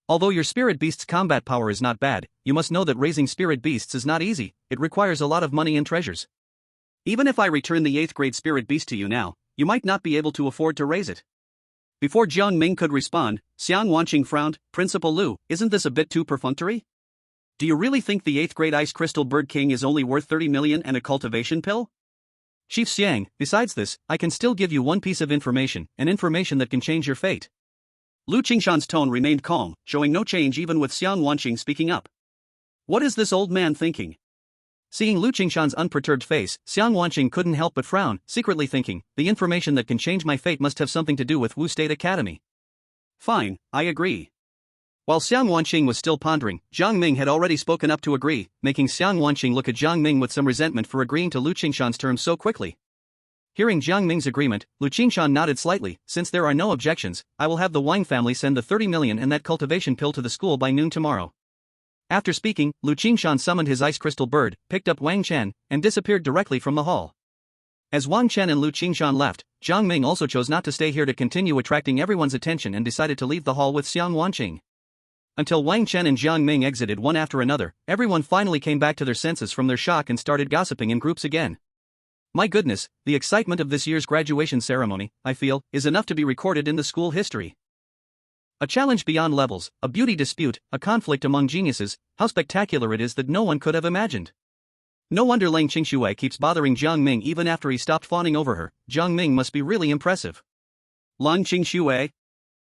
Although your spirit beast's combat power is not bad, you must know that raising spirit beasts is not easy. It requires a lot of money and treasures. Even if I return the 8th grade spirit beast to you now, you might not be able to afford to raise it. Before Jiang Ming could respond, Xiang Wanqing frowned. Principal Lu, isn't this a bit too perfunctory? Do you really think the 8th grade Ice Crystal Bird King is only worth 30 million and a cultivation pill? Chief Xiang, besides this, I can still give you one piece of information, an information that can change your fate. Lu Qingshan's tone remained calm, showing no change even with Xiang Wanqing speaking up. What is this old man thinking? Seeing Lu Qingshan's unperturbed face, Xiang Wanqing couldn't help but frown, secretly thinking, the information that can change my fate must have something to do with Wu State Academy. Fine, I agree. While Xiang Wanqing was still pondering, Jiang Ming had already spoken up to agree, making Xiang Wanqing look at Jiang Ming with some resentment for agreeing to Lu Qingshan's terms so quickly. Hearing Jiang Ming's agreement, Lu Qingshan nodded slightly. Since there are no objections, I will have the Wang family send the 30 million and that cultivation pill to the school by noon tomorrow. After speaking, Lu Qingshan summoned his ice crystal bird, picked up Wang Chen, and disappeared directly from the hall. As Wang Chen and Lu Qingshan left, Jiang Ming also chose not to stay here to continue attracting everyone's attention and decided to leave the hall with Xiang Wanqing. Until Wang Chen and Jiang Ming exited one after another, everyone finally came back to their senses from their shock and started gossiping in groups again. My goodness, the excitement of this year's graduation ceremony, I feel, is enough to be recorded in the school history. A challenge beyond levels, a beauty dispute, a conflict among geniuses, how spectacular it is that no one could have imagined. No wonder Lang Qingxue keeps bothering Jiang Ming even after he stopped fawning over her. Jiang Ming must be really impressive. Lang Qingxue?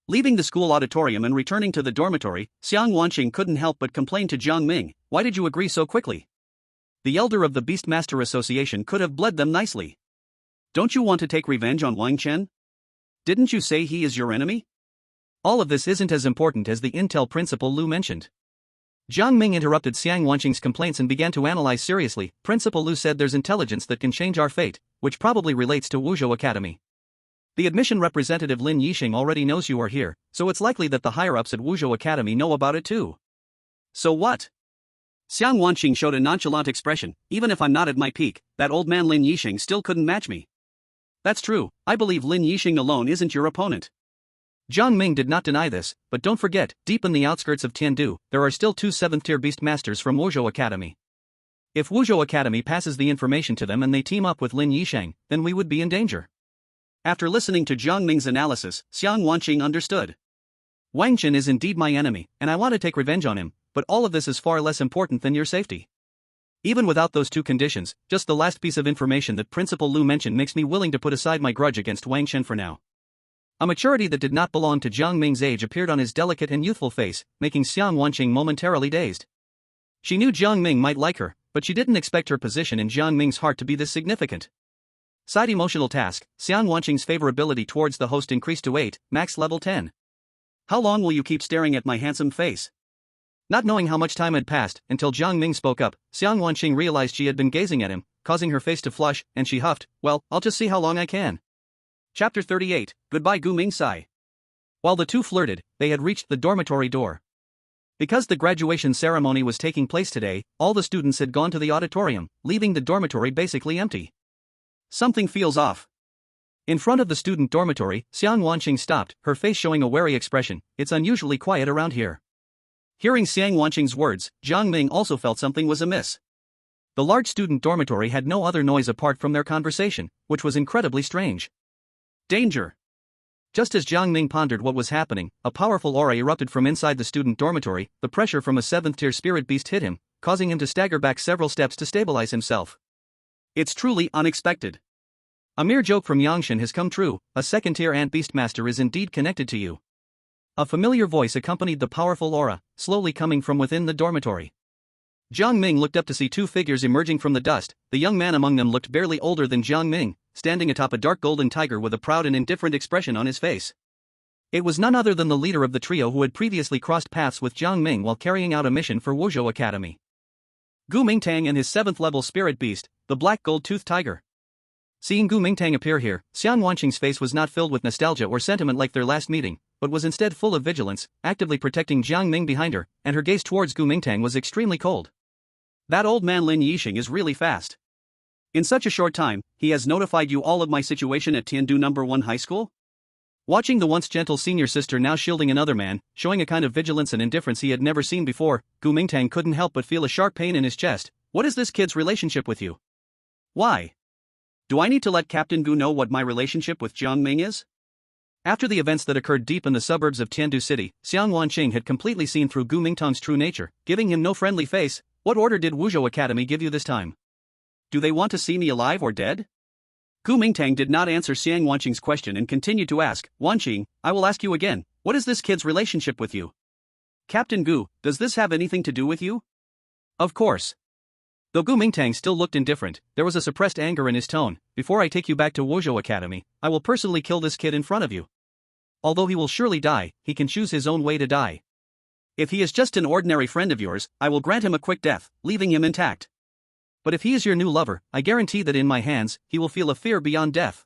Leaving the school auditorium and returning to the dormitory, Xiang Wanqing couldn't help but complain to Jiang Ming, why did you agree so quickly? The elder of the Beastmaster Association could have bled them nicely. Don't you want to take revenge on Wang Chen? Didn't you say he is your enemy? All of this isn't as important as the intel Principal Lu mentioned. Jiang Ming interrupted Xiang Wanqing's complaints and began to analyze seriously. Principal Lu said there's intelligence that can change our fate, which probably relates to Wuzhou Academy. The admission representative Lin Yixing already knows you are here, so it's likely that the higher-ups at Wuzhou Academy know about it too. So what? Xiang Wanqing showed a nonchalant expression. Even if I'm not at my peak, that old man Lin Yixing still couldn't match me. That's true, I believe Lin Yixing alone isn't your opponent. Jiang Ming did not deny this, but don't forget, deep in the outskirts of Tiandu, there are still 2 7th-tier Beastmasters from Wuzhou Academy. If Wuzhou Academy passes the information to them and they team up with Lin Yixing, then we would be in danger. After listening to Jiang Ming's analysis, Xiang Wanqing understood. Wang Chen is indeed my enemy, and I want to take revenge on him, but all of this is far less important than your safety. Even without those 2 conditions, just the last piece of information that Principal Lu mentioned makes me willing to put aside my grudge against Wang Chen for now. A maturity that did not belong to Jiang Ming's age appeared on his delicate and youthful face, making Xiang Wanqing momentarily dazed. She knew Jiang Ming might like her, but she didn't expect her position in Jiang Ming's heart to be this significant. Side emotional task, Xiang Wanqing's favorability towards the host increased to 8, max level 10. How long will you keep staring at my handsome face? Not knowing how much time had passed, until Jiang Ming spoke up, Xiang Wanqing realized she had been gazing at him, causing her face to flush, and she huffed, well, I'll just see how long I can. Chapter 38, Goodbye Gu Mingsai. While the two flirted, they had reached the dormitory door. Because the graduation ceremony was taking place today, all the students had gone to the auditorium, leaving the dormitory basically empty. Something feels off. In front of the student dormitory, Xiang Wanqing stopped, her face showing a wary expression. It's unusually quiet around here. Hearing Xiang Wanqing's words, Jiang Ming also felt something was amiss. The large student dormitory had no other noise apart from their conversation, which was incredibly strange. Danger! Just as Jiang Ming pondered what was happening, a powerful aura erupted from inside the student dormitory. The pressure from a 7th-tier spirit beast hit him, causing him to stagger back several steps to stabilize himself. It's truly unexpected. A mere joke from Yang Chen has come true. A 2nd-tier ant beastmaster is indeed connected to you. A familiar voice accompanied the powerful aura, slowly coming from within the dormitory. Jiang Ming looked up to see two figures emerging from the dust. The young man among them looked barely older than Jiang Ming, standing atop a dark golden tiger with a proud and indifferent expression on his face. It was none other than the leader of the trio who had previously crossed paths with Jiang Ming while carrying out a mission for Wuzhou Academy. Gu Mingtang and his 7th-level spirit beast, the black gold-toothed tiger. Seeing Gu Mingtang appear here, Xiang Wanqing's face was not filled with nostalgia or sentiment like their last meeting, but was instead full of vigilance, actively protecting Jiang Ming behind her, and her gaze towards Gu Mingtang was extremely cold. That old man Lin Yixing is really fast. In such a short time, he has notified you all of my situation at Tiandu No. 1 High School? Watching the once gentle senior sister now shielding another man, showing a kind of vigilance and indifference he had never seen before, Gu Mingtang couldn't help but feel a sharp pain in his chest. What is this kid's relationship with you? Why? Do I need to let Captain Gu know what my relationship with Jiang Ming is? After the events that occurred deep in the suburbs of Tiandu City, Xiang Wanqing had completely seen through Gu Mingtang's true nature, giving him no friendly face. What order did Wuzhou Academy give you this time? Do they want to see me alive or dead? Gu Mingtang did not answer Xiang Wanqing's question and continued to ask, Wanqing, I will ask you again, what is this kid's relationship with you? Captain Gu, does this have anything to do with you? Of course. Though Gu Mingtang still looked indifferent, there was a suppressed anger in his tone. Before I take you back to Wuzhou Academy, I will personally kill this kid in front of you. Although he will surely die, he can choose his own way to die. If he is just an ordinary friend of yours, I will grant him a quick death, leaving him intact. But if he is your new lover, I guarantee that in my hands, he will feel a fear beyond death.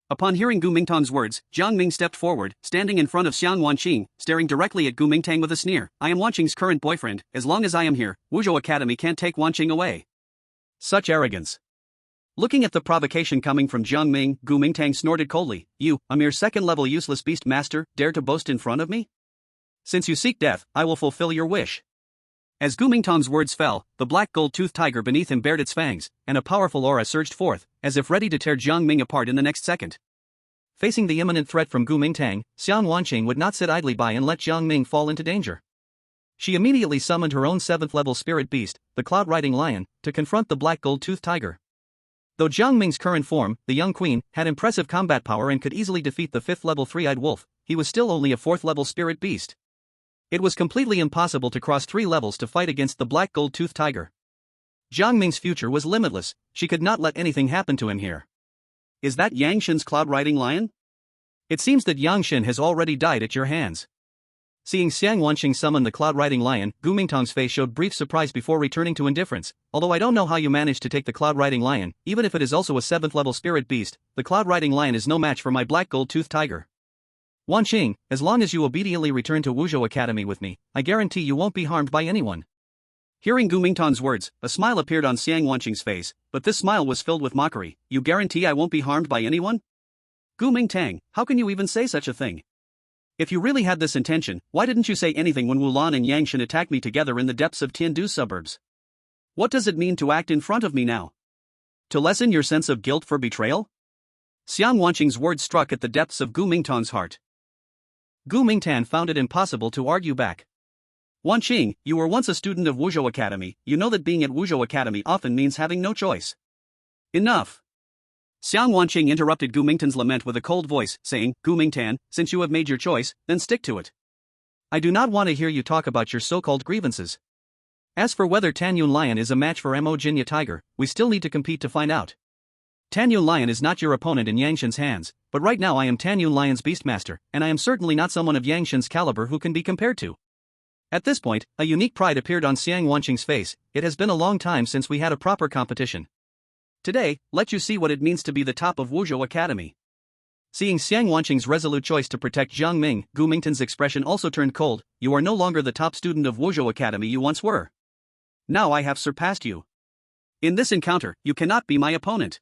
Upon hearing Gu Mingtang's words, Jiang Ming stepped forward, standing in front of Xiang Wanqing, staring directly at Gu Mingtang with a sneer. I am Wanqing's current boyfriend. As long as I am here, Wuzhou Academy can't take Wanqing away. Such arrogance. Looking at the provocation coming from Jiang Ming, Gu Mingtang snorted coldly. You, a mere 2nd-level useless beast master, dare to boast in front of me? Since you seek death, I will fulfill your wish. As Gu Mingtang's words fell, the black gold-toothed tiger beneath him bared its fangs, and a powerful aura surged forth, as if ready to tear Jiang Ming apart in the next second. Facing the imminent threat from Gu Mingtang, Xiang Wanqing would not sit idly by and let Jiang Ming fall into danger. She immediately summoned her own 7th-level spirit beast, the cloud-riding lion, to confront the black gold-toothed tiger. Though Jiang Ming's current form, the young queen, had impressive combat power and could easily defeat the 5th-level three-eyed wolf, he was still only a 4th-level spirit beast. It was completely impossible to cross 3 levels to fight against the black gold-toothed tiger. Jiang Ming's future was limitless, she could not let anything happen to him here. Is that Yang Shen's cloud-riding lion? It seems that Yang Shen has already died at your hands. Seeing Xiang Wanqing summon the cloud-riding lion, Gu Mingtang's face showed brief surprise before returning to indifference. Although I don't know how you managed to take the cloud-riding lion, even if it is also a 7th-level spirit beast, the cloud-riding lion is no match for my black gold-toothed tiger. Wanqing, as long as you obediently return to Wuzhou Academy with me, I guarantee you won't be harmed by anyone. Hearing Gu Mingtang's words, a smile appeared on Xiang Wanqing's face, but this smile was filled with mockery. You guarantee I won't be harmed by anyone? Gu Mingtang, how can you even say such a thing? If you really had this intention, why didn't you say anything when Wulan and Yang Shen attacked me together in the depths of Tiandu suburbs? What does it mean to act in front of me now? To lessen your sense of guilt for betrayal? Xiang Wanqing's words struck at the depths of Gu Mingtang's heart. Gu Mingtang found it impossible to argue back. Wanqing, you were once a student of Wuzhou Academy, you know that being at Wuzhou Academy often means having no choice. Enough. Xiang Wanqing interrupted Gu Mingtang's lament with a cold voice, saying, Gu Mingtan, since you have made your choice, then stick to it. I do not want to hear you talk about your so-called grievances. As for whether Tanyun Lion is a match for Mo Jinya Tiger, we still need to compete to find out. Tanyun Lion is not your opponent in Yang Shen's hands, but right now I am Tanyun Lion's Beastmaster, and I am certainly not someone of Yang Shen's caliber who can be compared to. At this point, a unique pride appeared on Xiang Wanqing's face. It has been a long time since we had a proper competition. Today, let you see what it means to be the top of Wuzhou Academy. Seeing Xiang Wanqing's resolute choice to protect Jiang Ming, Gu Mingtang's expression also turned cold. You are no longer the top student of Wuzhou Academy you once were. Now I have surpassed you. In this encounter, you cannot be my opponent.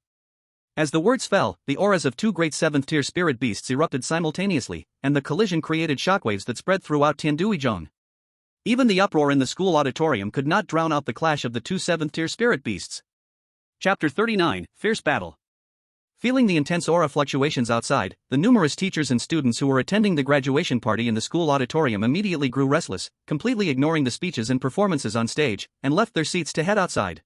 As the words fell, the auras of two great 7th-tier spirit beasts erupted simultaneously, and the collision created shockwaves that spread throughout Tianduizhong. Even the uproar in the school auditorium could not drown out the clash of the two 7th-tier spirit beasts. Chapter 39, Fierce Battle. Feeling the intense aura fluctuations outside, the numerous teachers and students who were attending the graduation party in the school auditorium immediately grew restless, completely ignoring the speeches and performances on stage, and left their seats to head outside.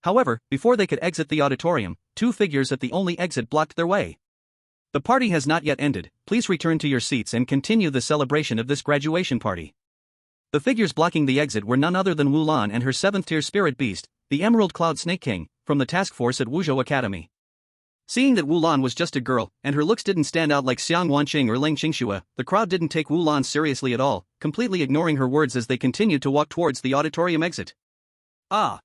However, before they could exit the auditorium, two figures at the only exit blocked their way. "The party has not yet ended, please return to your seats and continue the celebration of this graduation party." The figures blocking the exit were none other than Wu Lan and her 7th-tier spirit beast, the Emerald Cloud Snake King, from the task force at Wuzhou Academy. Seeing that Wu Lan was just a girl, and her looks didn't stand out like Xiang Wanqing or Leng Qingxue, the crowd didn't take Wu Lan seriously at all, completely ignoring her words as they continued to walk towards the auditorium exit. "Ah!"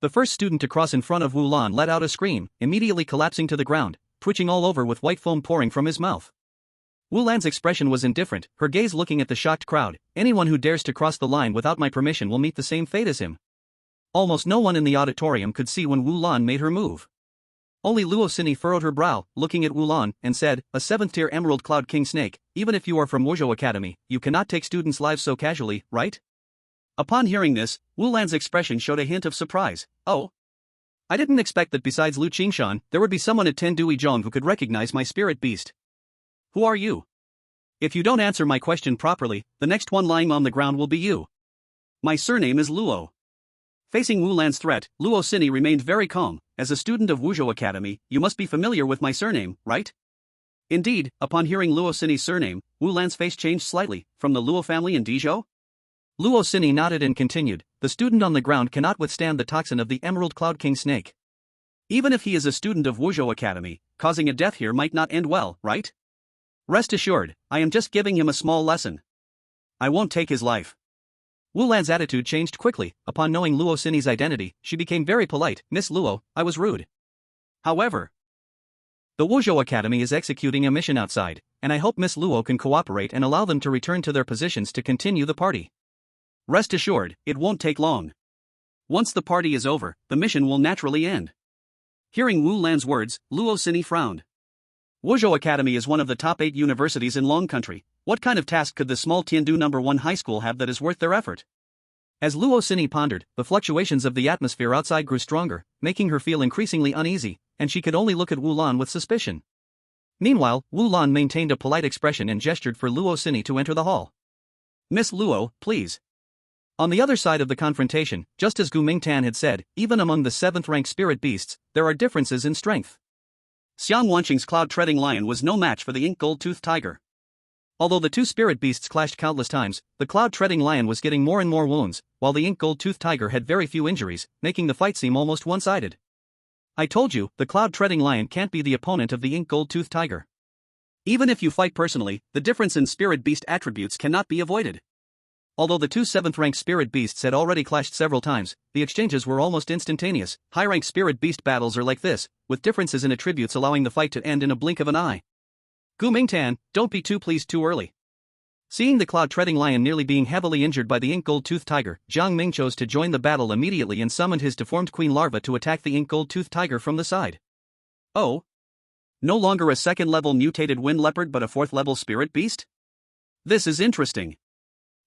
The first student to cross in front of Wu Lan let out a scream, immediately collapsing to the ground, twitching all over with white foam pouring from his mouth. Wu Lan's expression was indifferent, her gaze looking at the shocked crowd. "Anyone who dares to cross the line without my permission will meet the same fate as him." Almost no one in the auditorium could see when Wu Lan made her move. Only Luo Xini furrowed her brow, looking at Wu Lan, and said, "A 7th-tier Emerald Cloud King Snake, even if you are from Wuzhou Academy, you cannot take students' lives so casually, right?" Upon hearing this, Wu Lan's expression showed a hint of surprise. "Oh? I didn't expect that besides Lu Qingshan, there would be someone at Tianduizhong who could recognize my spirit beast. Who are you? If you don't answer my question properly, the next one lying on the ground will be you." "My surname is Luo." Facing Wu Lan's threat, Luo Xini remained very calm. "As a student of Wuzhou Academy, you must be familiar with my surname, right?" Indeed, upon hearing Luo Xini's surname, Wu Lan's face changed slightly. "From the Luo family in Dizhou?" Luo Xini nodded and continued, "The student on the ground cannot withstand the toxin of the Emerald Cloud King Snake. Even if he is a student of Wuzhou Academy, causing a death here might not end well, right? Rest assured, I am just giving him a small lesson. I won't take his life." Wu Lan's attitude changed quickly. Upon knowing Luo Xini's identity, she became very polite. "Miss Luo, I was rude. However, the Wuzhou Academy is executing a mission outside, and I hope Miss Luo can cooperate and allow them to return to their positions to continue the party. Rest assured, it won't take long. Once the party is over, the mission will naturally end." Hearing Wu Lan's words, Luo Xini frowned. Wuzhou Academy is one of the top 8 universities in Long Country. What kind of task could the small Tiandu No. 1 high school have that is worth their effort? As Luo Xini pondered, the fluctuations of the atmosphere outside grew stronger, making her feel increasingly uneasy, and she could only look at Wu Lan with suspicion. Meanwhile, Wu Lan maintained a polite expression and gestured for Luo Xini to enter the hall. "Miss Luo, please." On the other side of the confrontation, just as Gu Mingtan had said, even among the 7th-rank spirit beasts, there are differences in strength. Xiang Wanqing's cloud-treading lion was no match for the ink gold-toothed tiger. Although the two spirit beasts clashed countless times, the cloud-treading lion was getting more and more wounds, while the ink gold-toothed tiger had very few injuries, making the fight seem almost one-sided. "I told you, the cloud-treading lion can't be the opponent of the ink gold-toothed tiger. Even if you fight personally, the difference in spirit beast attributes cannot be avoided." Although the two 7th-ranked spirit beasts had already clashed several times, the exchanges were almost instantaneous. High-ranked spirit beast battles are like this, with differences in attributes allowing the fight to end in a blink of an eye. "Gu Mingtan, don't be too pleased too early." Seeing the cloud-treading lion nearly being heavily injured by the ink gold-toothed tiger, Jiang Ming chose to join the battle immediately and summoned his deformed queen larva to attack the ink gold-toothed tiger from the side. "Oh? No longer a 2nd-level mutated wind leopard but a 4th-level spirit beast? This is interesting."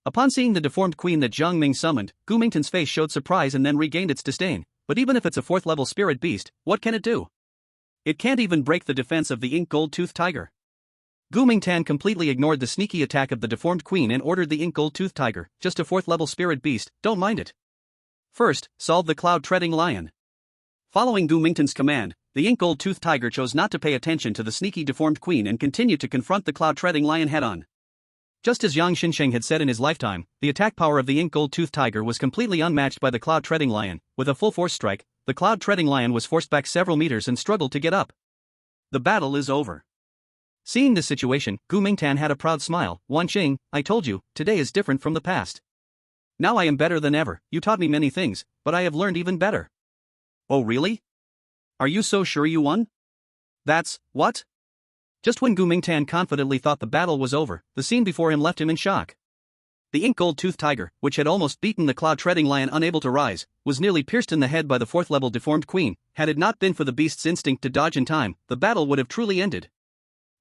Upon seeing the deformed queen that Jiang Ming summoned, Gu Mingtan's face showed surprise and then regained its disdain. "But even if it's a 4th-level spirit beast, what can it do? It can't even break the defense of the ink gold-toothed tiger." Gu Mingtan completely ignored the sneaky attack of the deformed queen and ordered the ink gold-toothed tiger, "Just a 4th-level spirit beast, don't mind it. First, solve the cloud-treading lion." Following Gu Mingtan's command, the ink gold-toothed tiger chose not to pay attention to the sneaky deformed queen and continued to confront the cloud-treading lion head-on. Just as Yang Xinsheng had said in his lifetime, the attack power of the ink gold-toothed tiger was completely unmatched by the cloud-treading lion. With a full-force strike, the cloud-treading lion was forced back several meters and struggled to get up. The battle is over. Seeing this situation, Gu Mingtan had a proud smile. "Wan Qing, I told you, today is different from the past. Now I am better than ever. You taught me many things, but I have learned even better." "Oh really? Are you so sure you won?" "That's what?" Just when Gu Mingtan confidently thought the battle was over, the scene before him left him in shock. The ink gold-toothed tiger, which had almost beaten the cloud-treading lion unable to rise, was nearly pierced in the head by the fourth-level deformed queen. Had it not been for the beast's instinct to dodge in time, the battle would have truly ended.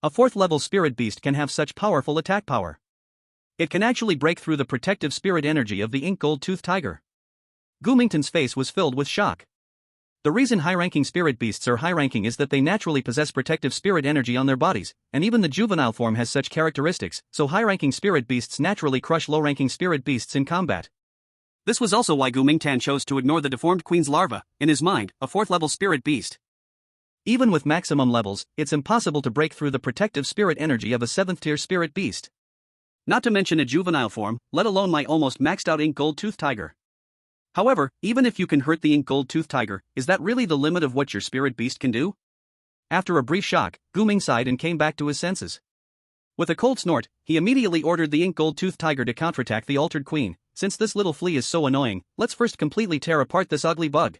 A fourth-level spirit beast can have such powerful attack power. It can actually break through the protective spirit energy of the ink gold-toothed tiger. Gu Mingtan's face was filled with shock. The reason high-ranking spirit beasts are high-ranking is that they naturally possess protective spirit energy on their bodies, and even the juvenile form has such characteristics, so high-ranking spirit beasts naturally crush low-ranking spirit beasts in combat. This was also why Gu Mingtan chose to ignore the deformed queen's larva, in his mind, a fourth-level spirit beast. Even with maximum levels, it's impossible to break through the protective spirit energy of a 7th-tier spirit beast. Not to mention a juvenile form, let alone my almost maxed-out ink gold-toothed tiger. However, even if you can hurt the ink gold-toothed tiger, is that really the limit of what your spirit beast can do? After a brief shock, Gu Ming sighed and came back to his senses. With a cold snort, he immediately ordered the ink gold-toothed tiger to counterattack the altered queen. Since this little flea is so annoying, let's first completely tear apart this ugly bug.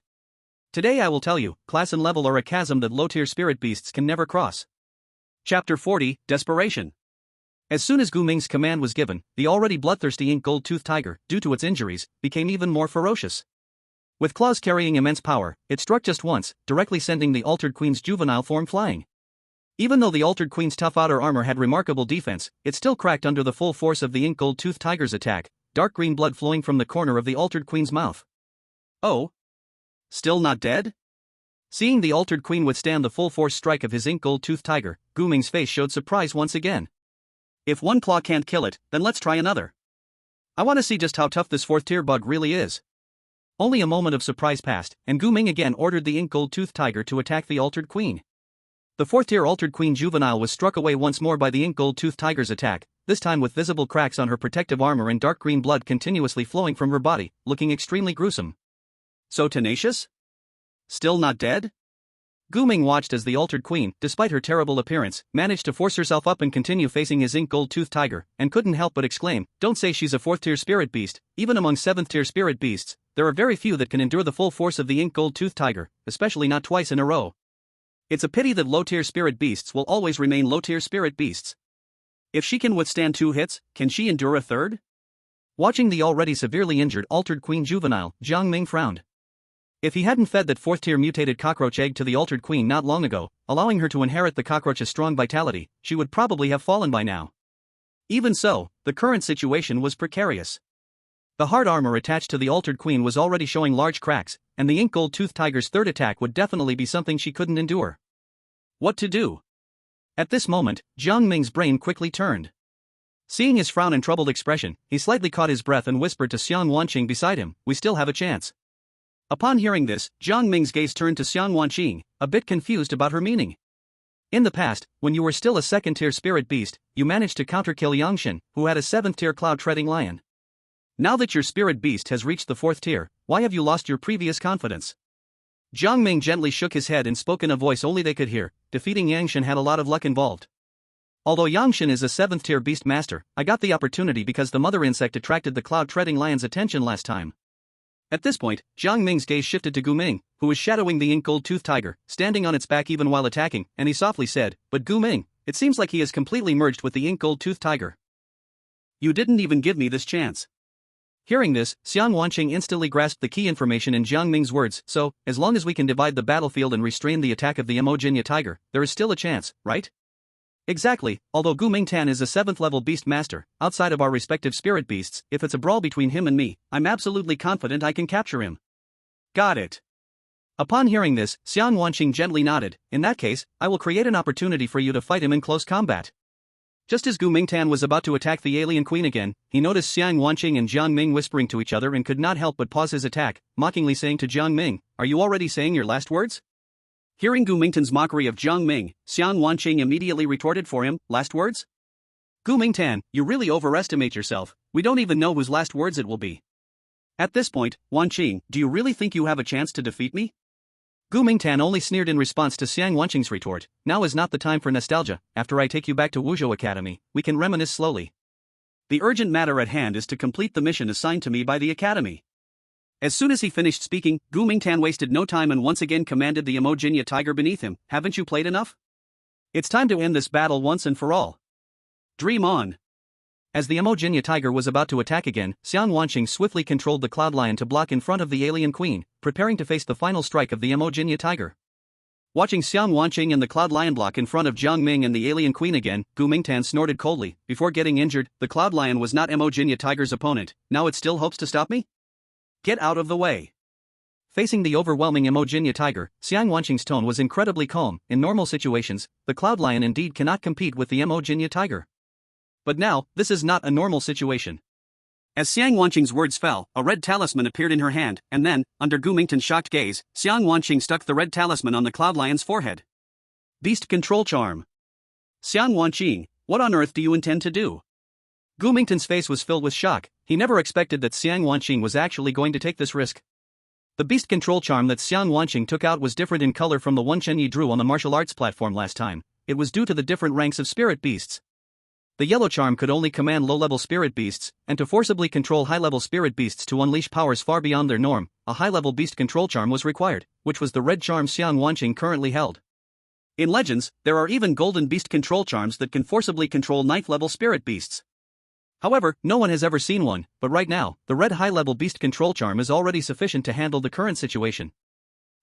Today I will tell you, class and level are a chasm that low-tier spirit beasts can never cross. Chapter 40, Desperation. As soon as Gu Ming's command was given, the already bloodthirsty ink gold-toothed tiger, due to its injuries, became even more ferocious. With claws carrying immense power, it struck just once, directly sending the altered queen's juvenile form flying. Even though the altered queen's tough outer armor had remarkable defense, it still cracked under the full force of the ink gold-toothed tiger's attack, dark green blood flowing from the corner of the altered queen's mouth. Oh? Still not dead? Seeing the altered queen withstand the full force strike of his ink gold-toothed tiger, Gu Ming's face showed surprise once again. If one claw can't kill it, then let's try another. I want to see just how tough this 4th-tier bug really is. Only a moment of surprise passed, and Gu Ming again ordered the ink gold-toothed tiger to attack the altered queen. The 4th-tier altered queen juvenile was struck away once more by the ink gold-toothed tiger's attack, this time with visible cracks on her protective armor and dark green blood continuously flowing from her body, looking extremely gruesome. So tenacious? Still not dead? Gu Ming watched as the altered queen, despite her terrible appearance, managed to force herself up and continue facing his ink gold-toothed tiger, and couldn't help but exclaim, "Don't say she's a 4th-tier spirit beast. Even among 7th-tier spirit beasts, there are very few that can endure the full force of the ink gold-toothed tiger, especially not twice in a row. It's a pity that low-tier spirit beasts will always remain low-tier spirit beasts. If she can withstand 2 hits, can she endure a third?" Watching the already severely injured altered queen juvenile, Jiang Ming frowned. If he hadn't fed that 4th-tier mutated cockroach egg to the altered queen not long ago, allowing her to inherit the cockroach's strong vitality, she would probably have fallen by now. Even so, the current situation was precarious. The hard armor attached to the altered queen was already showing large cracks, and the ink gold-toothed tiger's third attack would definitely be something she couldn't endure. What to do? At this moment, Jiang Ming's brain quickly turned. Seeing his frown and troubled expression, he slightly caught his breath and whispered to Xiang Wanqing beside him, "We still have a chance." Upon hearing this, Jiang Ming's gaze turned to Xiang Wanqing, a bit confused about her meaning. In the past, when you were still a 2nd-tier spirit beast, you managed to counterkill Wang Chen, who had a 7th-tier cloud-treading lion. Now that your spirit beast has reached the 4th tier, why have you lost your previous confidence? Jiang Ming gently shook his head and spoke in a voice only they could hear. Defeating Wang Chen had a lot of luck involved. Although Wang Chen is a 7th-tier beast master, I got the opportunity because the mother insect attracted the cloud-treading lion's attention last time. At this point, Jiang Ming's gaze shifted to Gu Ming, who was shadowing the ink gold-toothed tiger, standing on its back even while attacking, and he softly said, "But Gu Ming, it seems like he has completely merged with the ink gold-toothed tiger. You didn't even give me this chance." Hearing this, Xiang Wanqing instantly grasped the key information in Jiang Ming's words. "So, as long as we can divide the battlefield and restrain the attack of the Emojinya tiger, there is still a chance, right?" Exactly. Although Gu Mingtan is a 7th-level beast master, outside of our respective spirit beasts, if it's a brawl between him and me, I'm absolutely confident I can capture him. Got it. Upon hearing this, Xiang Wanqing gently nodded. "In that case, I will create an opportunity for you to fight him in close combat." Just as Gu Mingtan was about to attack the alien queen again, he noticed Xiang Wanqing and Jiang Ming whispering to each other and could not help but pause his attack, mockingly saying to Jiang Ming, "Are you already saying your last words?" Hearing Gu Mingtan's mockery of Jiang Ming, Xiang Wanqing immediately retorted for him, "Last words? Gu Mingtan, you really overestimate yourself. We don't even know whose last words it will be." At this point, Wanqing, do you really think you have a chance to defeat me? Gu Mingtan only sneered in response to Xiang Wanqing's retort. "Now is not the time for nostalgia. After I take you back to Wuzhou Academy, we can reminisce slowly. The urgent matter at hand is to complete the mission assigned to me by the Academy." As soon as he finished speaking, Gu Mingtan wasted no time and once again commanded the Emojinya tiger beneath him, "Haven't you played enough? It's time to end this battle once and for all. Dream on." As the Emojinya tiger was about to attack again, Xiang Wanqing swiftly controlled the Cloud Lion to block in front of the alien queen, preparing to face the final strike of the Emojinya tiger. Watching Xiang Wanqing and the Cloud Lion block in front of Jiang Ming and the alien queen again, Gu Mingtan snorted coldly. Before getting injured, the Cloud Lion was not Emojinya tiger's opponent. Now it still hopes to stop me? Get out of the way. Facing the overwhelming Emojinya tiger, Xiang Wanqing's tone was incredibly calm. In normal situations, the Cloud Lion indeed cannot compete with the Emojinya tiger. But now, this is not a normal situation. As Xiang Wanqing's words fell, a red talisman appeared in her hand, and then, under Gu Mingtan's shocked gaze, Xiang Wanqing stuck the red talisman on the Cloud Lion's forehead. Beast Control Charm. Xiang Wanqing, what on earth do you intend to do? Gu Mingtan's face was filled with shock. He never expected that Xiang Wanqing was actually going to take this risk. The Beast Control Charm that Xiang Wanqing took out was different in color from the one Chen Yi drew on the martial arts platform last time. It was due to the different ranks of spirit beasts. The yellow charm could only command low-level spirit beasts, and to forcibly control high-level spirit beasts to unleash powers far beyond their norm, a high-level beast control charm was required, which was the red charm Xiang Wanqing currently held. In Legends, there are even golden beast control charms that can forcibly control 9th-level spirit beasts. However, no one has ever seen one, but right now, the red high-level beast control charm is already sufficient to handle the current situation.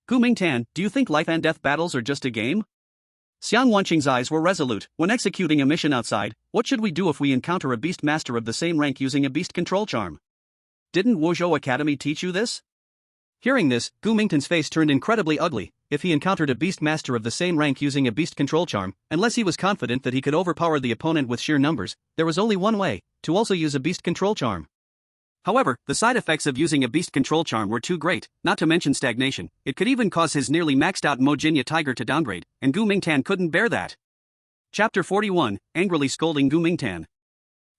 Gu Mingtan, do you think life and death battles are just a game? Xiang Wanqing's eyes were resolute. When executing a mission outside, what should we do if we encounter a beast master of the same rank using a beast control charm? Didn't Wuzhou Academy teach you this? Hearing this, Gu Mingtan's face turned incredibly ugly. If he encountered a beast master of the same rank using a beast control charm, unless he was confident that he could overpower the opponent with sheer numbers, there was only one way, to also use a beast control charm. However, the side effects of using a beast control charm were too great, not to mention stagnation. It could even cause his nearly maxed out Emojinya tiger to downgrade, and Gu Mingtan couldn't bear that. Chapter 41, Angrily Scolding Gu Mingtan.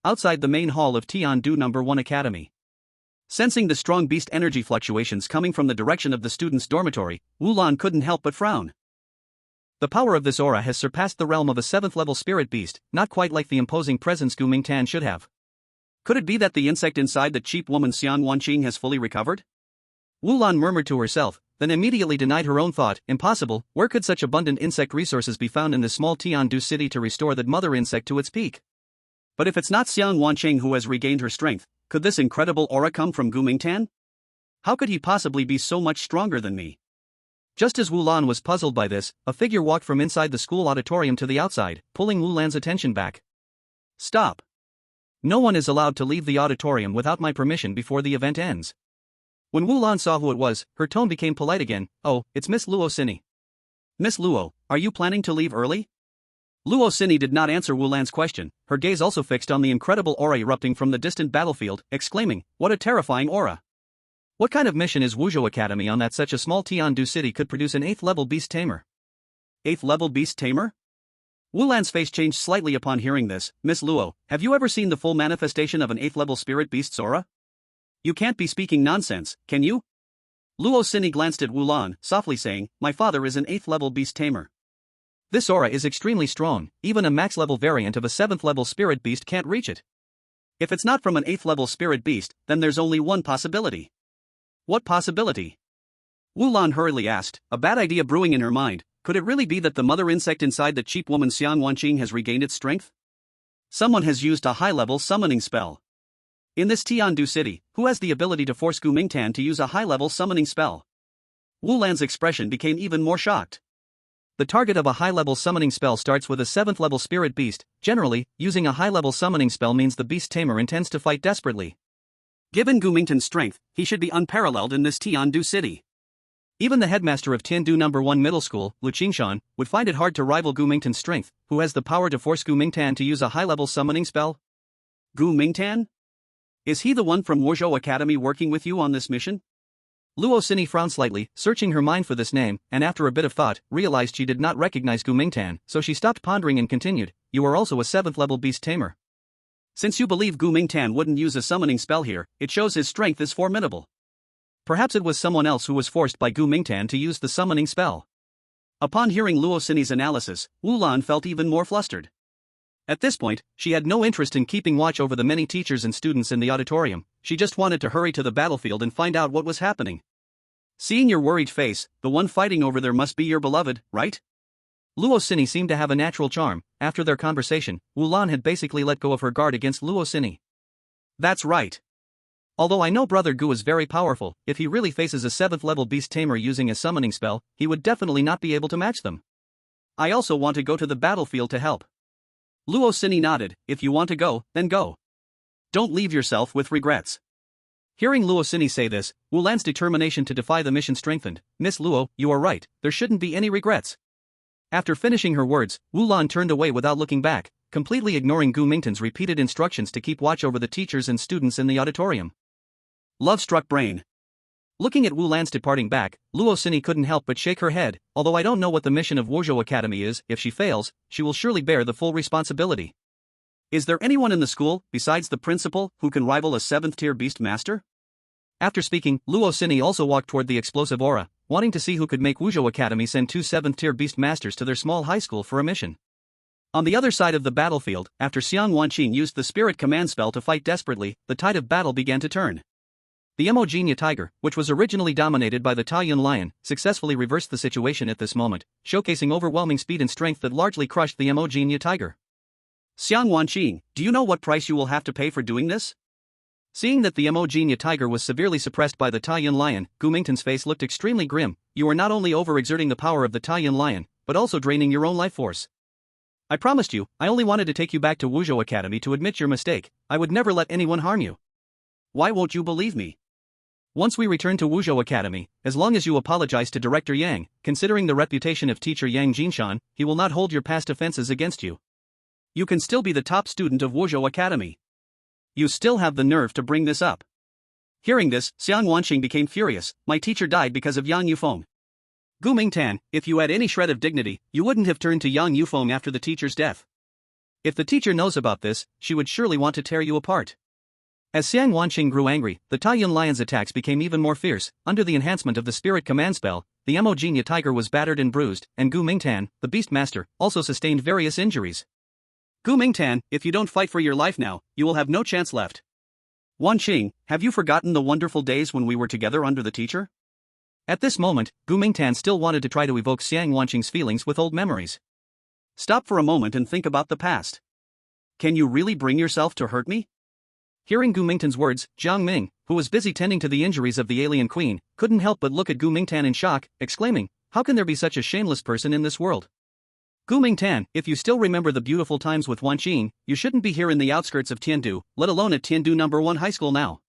Outside the main hall of Tiandu No. 1 Academy. Sensing the strong beast energy fluctuations coming from the direction of the students' dormitory, Wu Lan couldn't help but frown. The power of this aura has surpassed the realm of a 7th-level spirit beast, not quite like the imposing presence Gu Mingtan should have. Could it be that the insect inside the cheap woman Xiang Wanqing has fully recovered? Wu Lan murmured to herself, then immediately denied her own thought. Impossible. Where could such abundant insect resources be found in this small Tiandu city to restore that mother insect to its peak? But if it's not Xiang Wanqing who has regained her strength, could this incredible aura come from Gu Mingtan? How could he possibly be so much stronger than me? Just as Wu Lan was puzzled by this, a figure walked from inside the school auditorium to the outside, pulling Wu Lan's attention back. Stop. No one is allowed to leave the auditorium without my permission before the event ends. When Wu Lan saw who it was, her tone became polite again. Oh, it's Miss Luo Cini. Miss Luo, are you planning to leave early? Luo Cini did not answer Wu Lan's question, her gaze also fixed on the incredible aura erupting from the distant battlefield, exclaiming, what a terrifying aura. What kind of mission is Wuzhou Academy on that such a small Tiandu city could produce an 8th-level beast tamer? 8th-level beast tamer? Wu Lan's face changed slightly upon hearing this. Miss Luo, have you ever seen the full manifestation of an 8th-level spirit beast's aura? You can't be speaking nonsense, can you? Luo Cini glanced at Wu Lan, softly saying, my father is an 8th-level beast tamer. This aura is extremely strong, even a max-level variant of a 7th-level spirit beast can't reach it. If it's not from an 8th-level spirit beast, then there's only one possibility. What possibility? Wu Lan hurriedly asked, a bad idea brewing in her mind. Could it really be that the mother insect inside the cheap woman Xiang Wanqing has regained its strength? Someone has used a high-level summoning spell. In this Tiandu city, who has the ability to force Gu Mingtan to use a high-level summoning spell? Wu Lan's expression became even more shocked. The target of a high-level summoning spell starts with a 7th-level spirit beast. Generally, using a high-level summoning spell means the beast tamer intends to fight desperately. Given Gu Mingtan's strength, he should be unparalleled in this Tiandu city. Even the headmaster of Tiandu No. 1 Middle School, Lu Qingshan, would find it hard to rival Gu Mingtan's strength. Who has the power to force Gu Mingtan to use a high-level summoning spell? Gu Mingtan? Is he the one from Wuzhou Academy working with you on this mission? Luo Cini frowned slightly, searching her mind for this name, and after a bit of thought, realized she did not recognize Gu Mingtan, so she stopped pondering and continued, you are also a 7th-level beast tamer. Since you believe Gu Mingtan wouldn't use a summoning spell here, it shows his strength is formidable. Perhaps it was someone else who was forced by Gu Mingtan to use the summoning spell. Upon hearing Luo Cini's analysis, Wu Lan felt even more flustered. At this point, she had no interest in keeping watch over the many teachers and students in the auditorium. She just wanted to hurry to the battlefield and find out what was happening. Seeing your worried face, the one fighting over there must be your beloved, right? Luo Xini seemed to have a natural charm. After their conversation, Wu Lan had basically let go of her guard against Luo Xini. That's right. Although I know Brother Gu is very powerful, if he really faces a 7th level beast tamer using a summoning spell, he would definitely not be able to match them. I also want to go to the battlefield to help. Luo Xini nodded. If you want to go, then go. Don't leave yourself with regrets. Hearing Luo Xini say this, Wu Lan's determination to defy the mission strengthened. Miss Luo, you are right, there shouldn't be any regrets. After finishing her words, Wu Lan turned away without looking back, completely ignoring Gu Mingtan's repeated instructions to keep watch over the teachers and students in the auditorium. Love-struck brain. Looking at Wu Lan's departing back, Luo Xini couldn't help but shake her head. Although I don't know what the mission of Wuzhou Academy is, if she fails, she will surely bear the full responsibility. Is there anyone in the school, besides the principal, who can rival a 7th-tier beast master? After speaking, Luo Xini also walked toward the explosive aura, wanting to see who could make Wuzhou Academy send 2 7th-tier beast masters to their small high school for a mission. On the other side of the battlefield, after Xiang Wanqing used the spirit command spell to fight desperately, the tide of battle began to turn. The Emogenia tiger, which was originally dominated by the Taiyuan lion, successfully reversed the situation at this moment, showcasing overwhelming speed and strength that largely crushed the Emogenia tiger. Xiang Wanqing, do you know what price you will have to pay for doing this? Seeing that the Emogenia tiger was severely suppressed by the Taiyuan lion, Gu Mingtan's face looked extremely grim. You are not only overexerting the power of the Taiyuan lion, but also draining your own life force. I promised you, I only wanted to take you back to Wuzhou Academy to admit your mistake. I would never let anyone harm you. Why won't you believe me? Once we return to Wuzhou Academy, as long as you apologize to Director Yang, considering the reputation of teacher Yang Jinshan, he will not hold your past offenses against you. You can still be the top student of Wuzhou Academy. You still have the nerve to bring this up. Hearing this, Xiang Wanqing became furious. My teacher died because of Yang Yufeng. Gu Mingtan, if you had any shred of dignity, you wouldn't have turned to Yang Yufeng after the teacher's death. If the teacher knows about this, she would surely want to tear you apart. As Xiang Wanqing grew angry, the Taiyuan lion's attacks became even more fierce. Under the enhancement of the spirit command spell, the Emogenia tiger was battered and bruised, and Gu Mingtan, the beast master, also sustained various injuries. Gu Mingtan, if you don't fight for your life now, you will have no chance left. Wanqing, have you forgotten the wonderful days when we were together under the teacher? At this moment, Gu Mingtan still wanted to try to evoke Xiang Wanqing's feelings with old memories. Stop for a moment and think about the past. Can you really bring yourself to hurt me? Hearing Gu Mingtan's words, Jiang Ming, who was busy tending to the injuries of the alien queen, couldn't help but look at Gu Mingtan in shock, exclaiming, how can there be such a shameless person in this world? Gu Mingtan, if you still remember the beautiful times with Wanqing, you shouldn't be here in the outskirts of Tiandu, let alone at Tiandu No. 1 High School now.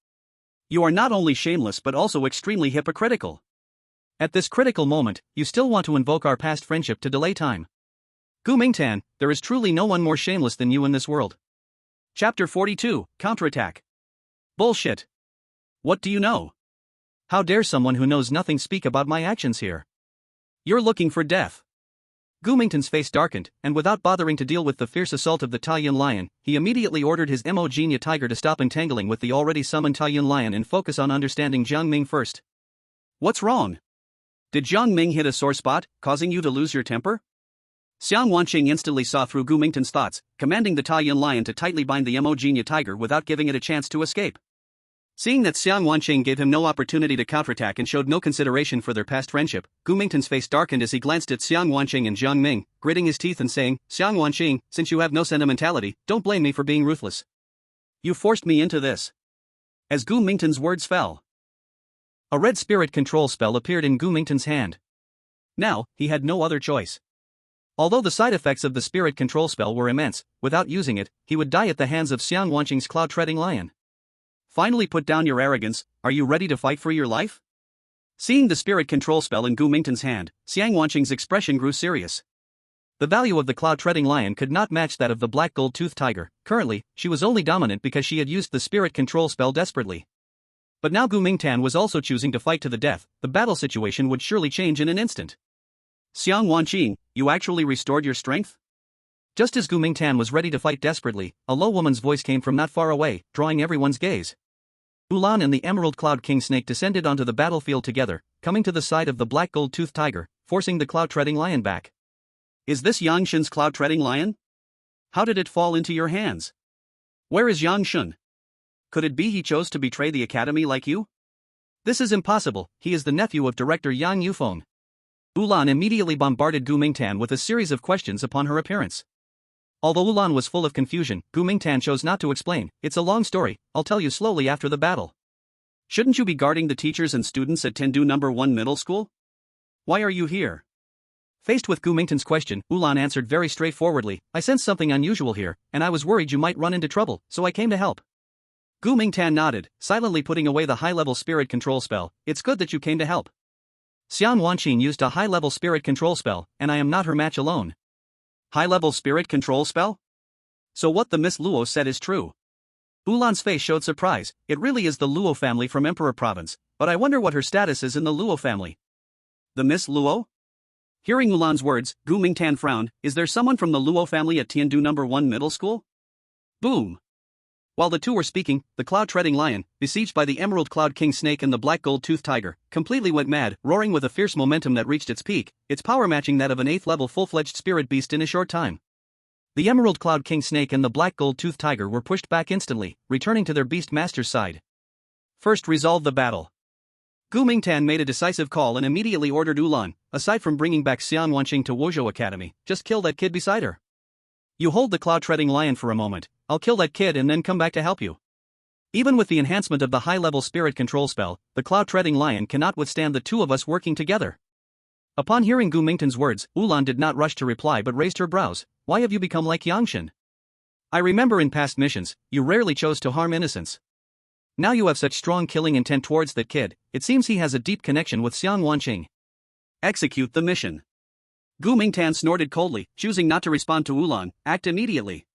You are not only shameless but also extremely hypocritical. At this critical moment, you still want to invoke our past friendship to delay time. Gu Mingtan, there is truly no one more shameless than you in this world. Chapter 42, Counterattack. Bullshit. What do you know? How dare someone who knows nothing speak about my actions here? You're looking for death. Gu Mingtan's face darkened, and without bothering to deal with the fierce assault of the Taiyuan lion, he immediately ordered his Emogenia tiger to stop entangling with the already summoned Taiyuan lion and focus on understanding Jiang Ming first. What's wrong? Did Jiang Ming hit a sore spot, causing you to lose your temper? Xiang Wanqing instantly saw through Gu Mingtan's thoughts, commanding the Taiyuan lion to tightly bind the Emogenia tiger without giving it a chance to escape. Seeing that Xiang Wanqing gave him no opportunity to counterattack and showed no consideration for their past friendship, Gu Mingtan's face darkened as he glanced at Xiang Wanqing and Jiang Ming, gritting his teeth and saying, Xiang Wanqing, since you have no sentimentality, don't blame me for being ruthless. You forced me into this. As Gu Mingtan's words fell, a red spirit control spell appeared in Gu Mingtan's hand. Now, he had no other choice. Although the side effects of the spirit control spell were immense, without using it, he would die at the hands of Xiang Wanqing's cloud-treading lion. Finally put down your arrogance, are you ready to fight for your life? Seeing the spirit control spell in Gu Mingtan's hand, Xiang Wanqing's expression grew serious. The value of the cloud-treading lion could not match that of the black gold-toothed tiger. Currently, she was only dominant because she had used the spirit control spell desperately. But now Gu Mingtan was also choosing to fight to the death. The battle situation would surely change in an instant. Xiang Wanqing, you actually restored your strength? Just as Gu Mingtan was ready to fight desperately, a low woman's voice came from not far away, drawing everyone's gaze. Ulan and the Emerald Cloud King Snake descended onto the battlefield together, coming to the side of the black gold-toothed tiger, forcing the cloud-treading lion back. Is this Yang Shen's cloud-treading lion? How did it fall into your hands? Where is Yang Shen? Could it be he chose to betray the academy like you? This is impossible, he is the nephew of Director Yang Yufeng. Ulan immediately bombarded Gu Mingtan with a series of questions upon her appearance. Although Ulan was full of confusion, Gu Mingtan chose not to explain. It's a long story, I'll tell you slowly after the battle. Shouldn't you be guarding the teachers and students at Tendu No. 1 Middle School? Why are you here? Faced with Gu Mingtan's question, Ulan answered very straightforwardly, I sensed something unusual here, and I was worried you might run into trouble, so I came to help. Gu Mingtan nodded, silently putting away the high-level spirit control spell. It's good that you came to help. Xiang Wanqing used a high-level spirit control spell, and I am not her match alone. High-level spirit control spell? So what the Miss Luo said is true. Ulan's face showed surprise. It really is the Luo family from Emperor Province, but I wonder what her status is in the Luo family. The Miss Luo? Hearing Ulan's words, Gu Mingtan frowned. Is there someone from the Luo family at Tiandu No. 1 Middle School? Boom! While the two were speaking, the cloud-treading lion, besieged by the Emerald Cloud King Snake and the Black Gold-Toothed Tiger, completely went mad, roaring with a fierce momentum that reached its peak, its power matching that of an 8th-level full-fledged spirit beast in a short time. The Emerald Cloud King Snake and the Black Gold-Toothed Tiger were pushed back instantly, returning to their beast master's side. First resolve the battle. Gu Mingtan made a decisive call and immediately ordered Ulan, aside from bringing back Xiang Wanqing to Wuzhou Academy, just kill that kid beside her. You hold the cloud-treading lion for a moment, I'll kill that kid and then come back to help you. Even with the enhancement of the high-level spirit control spell, the cloud-treading lion cannot withstand the two of us working together. Upon hearing Gu Mingtan's words, Ulan did not rush to reply but raised her brows. Why have you become like Yang Chen? I remember in past missions, you rarely chose to harm innocents. Now you have such strong killing intent towards that kid, it seems he has a deep connection with Xiang Wanqing. Execute the mission. Gu Mingtan snorted coldly, choosing not to respond to Ulan. Act immediately.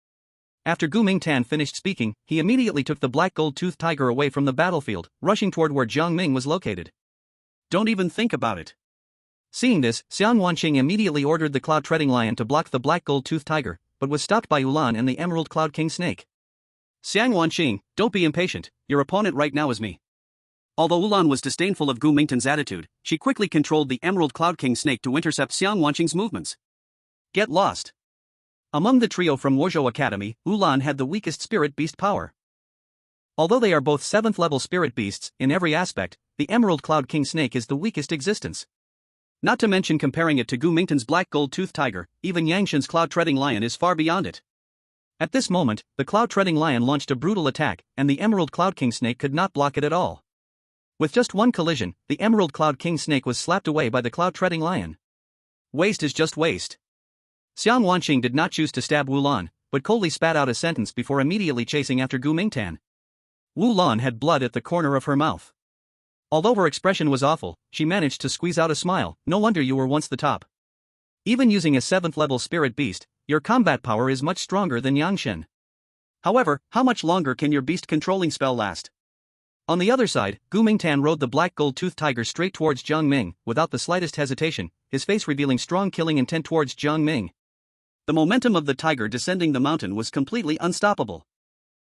After Gu Mingtan finished speaking, he immediately took the Black Gold-Toothed Tiger away from the battlefield, rushing toward where Jiang Ming was located. Don't even think about it. Seeing this, Xiang Wanqing immediately ordered the cloud-treading lion to block the Black Gold-Toothed Tiger, but was stopped by Ulan and the Emerald Cloud King Snake. Xiang Wanqing, don't be impatient, your opponent right now is me. Although Ulan was disdainful of Gu Mingtan's attitude, she quickly controlled the Emerald Cloud King Snake to intercept Xiang Wanqing's movements. Get lost. Among the trio from Wuzhou Academy, Ulan had the weakest spirit beast power. Although they are both 7th level spirit beasts, in every aspect, the Emerald Cloud King Snake is the weakest existence. Not to mention comparing it to Gu Mingtan's Black Gold-Toothed Tiger, even Yang Shen's cloud-treading lion is far beyond it. At this moment, the cloud-treading lion launched a brutal attack, and the Emerald Cloud King Snake could not block it at all. With just one collision, the Emerald Cloud King Snake was slapped away by the cloud-treading lion. Waste is just waste. Xiang Wanqing did not choose to stab Ulan, but coldly spat out a sentence before immediately chasing after Gu Mingtan. Ulan had blood at the corner of her mouth. Although her expression was awful, she managed to squeeze out a smile. No wonder you were once the top. Even using a 7th level spirit beast, your combat power is much stronger than Yang Shen. However, how much longer can your beast controlling spell last? On the other side, Gu Mingtan rode the Black Gold-Toothed Tiger straight towards Jiang Ming, without the slightest hesitation, his face revealing strong killing intent towards Jiang Ming. The momentum of the tiger descending the mountain was completely unstoppable.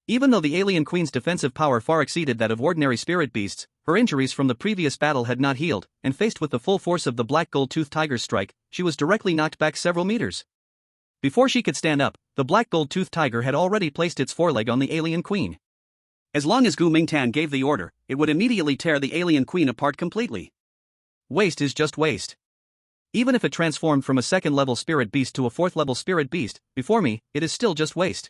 Even though the alien queen's defensive power far exceeded that of ordinary spirit beasts, her injuries from the previous battle had not healed, and faced with the full force of the Black Gold-Toothed Tiger's strike, she was directly knocked back several meters. Before she could stand up, the Black Gold-Toothed Tiger had already placed its foreleg on the alien queen. As long as Gu Mingtan gave the order, it would immediately tear the alien queen apart completely. Waste is just waste. Even if it transformed from a 2nd level spirit beast to a 4th level spirit beast, before me, it is still just waste.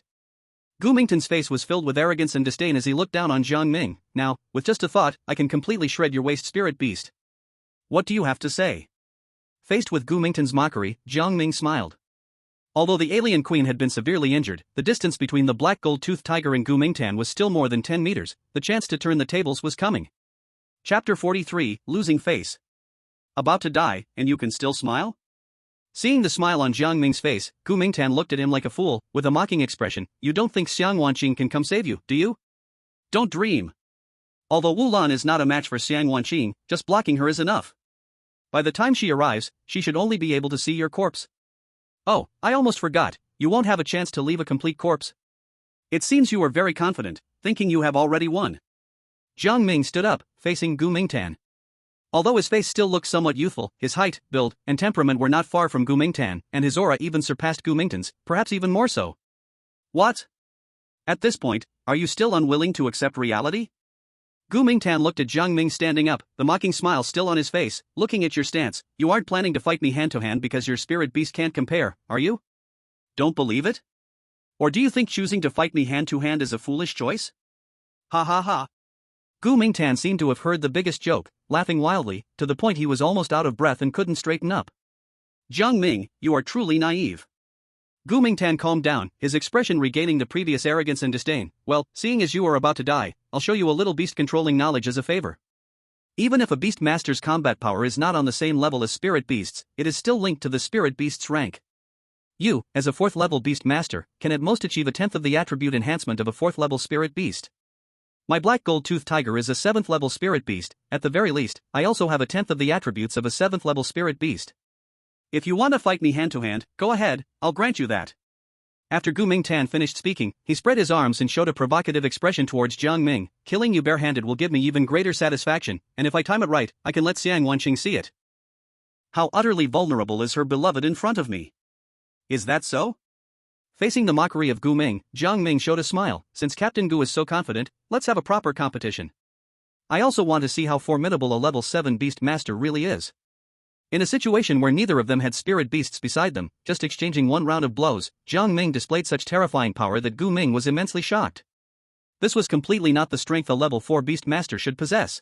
Gu Mingtan's face was filled with arrogance and disdain as he looked down on Jiang Ming. Now, with just a thought, I can completely shred your waste spirit beast. What do you have to say? Faced with Gu Mingtan's mockery, Jiang Ming smiled. Although the alien queen had been severely injured, the distance between the Black Gold-Toothed Tiger and Gu Mingtan was still more than 10 meters, the chance to turn the tables was coming. Chapter 43, Losing Face. About to die, and you can still smile? Seeing the smile on Jiang Ming's face, Gu Mingtan looked at him like a fool, with a mocking expression. You don't think Xiang Wanqing can come save you, do you? Don't dream. Although Ulan is not a match for Xiang Wanqing, just blocking her is enough. By the time she arrives, she should only be able to see your corpse. Oh, I almost forgot, you won't have a chance to leave a complete corpse. It seems you are very confident, thinking you have already won. Jiang Ming stood up, facing Gu Mingtan. Although his face still looked somewhat youthful, his height, build, and temperament were not far from Gu Mingtan, and his aura even surpassed Gu Mingtan's, perhaps even more so. What? At this point, are you still unwilling to accept reality? Gu Mingtan looked at Jiang Ming standing up, the mocking smile still on his face. Looking at your stance, you aren't planning to fight me hand-to-hand because your spirit beast can't compare, are you? Don't believe it? Or do you think choosing to fight me hand-to-hand is a foolish choice? Ha ha ha. Gu Mingtan seemed to have heard the biggest joke, laughing wildly, to the point he was almost out of breath and couldn't straighten up. Jiang Ming, you are truly naive. Gu Mingtan calmed down, his expression regaining the previous arrogance and disdain. Well, seeing as you are about to die, I'll show you a little beast-controlling knowledge as a favor. Even if a beast master's combat power is not on the same level as spirit beasts, it is still linked to the spirit beast's rank. You, as a 4th level beast master, can at most achieve a 10th of the attribute enhancement of a 4th level spirit beast. My black gold-toothed tiger is a 7th level spirit beast. At the very least, I also have a 10th of the attributes of a 7th level spirit beast. If you want to fight me hand-to-hand, go ahead, I'll grant you that. After Gu Mingtan finished speaking, he spread his arms and showed a provocative expression towards Jiang Ming. Killing you barehanded will give me even greater satisfaction, and if I time it right, I can let Xiang Wanqing see it. How utterly vulnerable is her beloved in front of me. Is that so? Facing the mockery of Gu Ming, Jiang Ming showed a smile. Since Captain Gu is so confident, let's have a proper competition. I also want to see how formidable a level 7 beast master really is. In a situation where neither of them had spirit beasts beside them, just exchanging one round of blows, Jiang Ming displayed such terrifying power that Gu Ming was immensely shocked. This was completely not the strength a level 4 beast master should possess.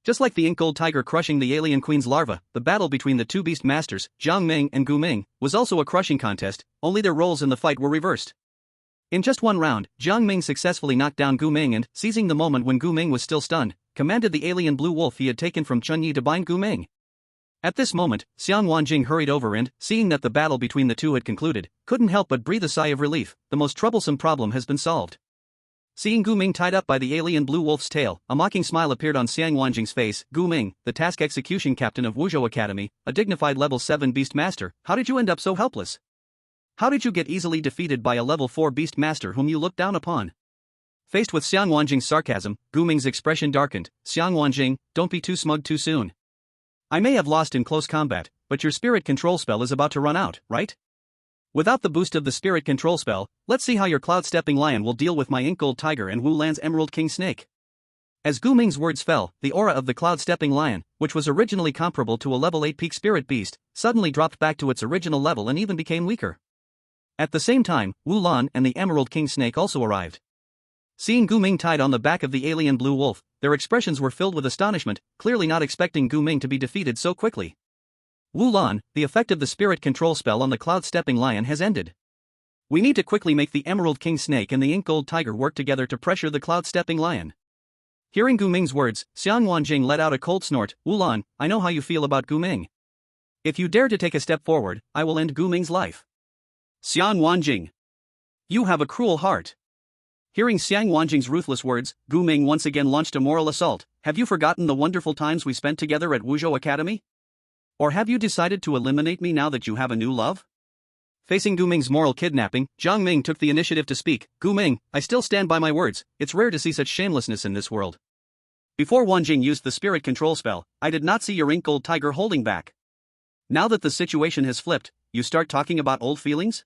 Just like the ink-gold tiger crushing the alien queen's larva, the battle between the two beast masters, Jiang Ming and Gu Ming, was also a crushing contest, only their roles in the fight were reversed. In just one round, Jiang Ming successfully knocked down Gu Ming and, seizing the moment when Gu Ming was still stunned, commanded the alien blue wolf he had taken from Chunyi to bind Gu Ming. At this moment, Xiang Wanjing hurried over and, seeing that the battle between the two had concluded, couldn't help but breathe a sigh of relief. The most troublesome problem has been solved. Seeing Gu Ming tied up by the alien blue wolf's tail, a mocking smile appeared on Xiang Wanjing's face. Gu Ming, the task execution captain of Wuzhou Academy, a dignified level 7 beast master, how did you end up so helpless? How did you get easily defeated by a level 4 beast master whom you looked down upon? Faced with Xiang Wanjing's sarcasm, Gu Ming's expression darkened. Xiang Wanjing, don't be too smug too soon. I may have lost in close combat, but your spirit control spell is about to run out, right? Without the boost of the spirit control spell, let's see how your cloud-stepping lion will deal with my ink-gold tiger and Wu Lan's emerald king snake. As Gu Ming's words fell, the aura of the cloud-stepping lion, which was originally comparable to a level 8 peak spirit beast, suddenly dropped back to its original level and even became weaker. At the same time, Wu Lan and the emerald king snake also arrived. Seeing Gu Ming tied on the back of the alien blue wolf, their expressions were filled with astonishment, clearly not expecting Gu Ming to be defeated so quickly. Wu Lan, the effect of the spirit control spell on the cloud-stepping lion has ended. We need to quickly make the emerald king snake and the ink-gold tiger work together to pressure the cloud-stepping lion. Hearing Gu Ming's words, Xiang Wanjing let out a cold snort. Wu Lan, I know how you feel about Gu Ming. If you dare to take a step forward, I will end Gu Ming's life. Xiang Wanjing, you have a cruel heart. Hearing Xiang Wanjing's ruthless words, Gu Ming once again launched a moral assault. Have you forgotten the wonderful times we spent together at Wuzhou Academy? Or have you decided to eliminate me now that you have a new love? Facing Gu Ming's moral kidnapping, Jiang Ming took the initiative to speak. Gu Ming, I still stand by my words, it's rare to see such shamelessness in this world. Before Wanjing used the spirit control spell, I did not see your ink-gold tiger holding back. Now that the situation has flipped, you start talking about old feelings?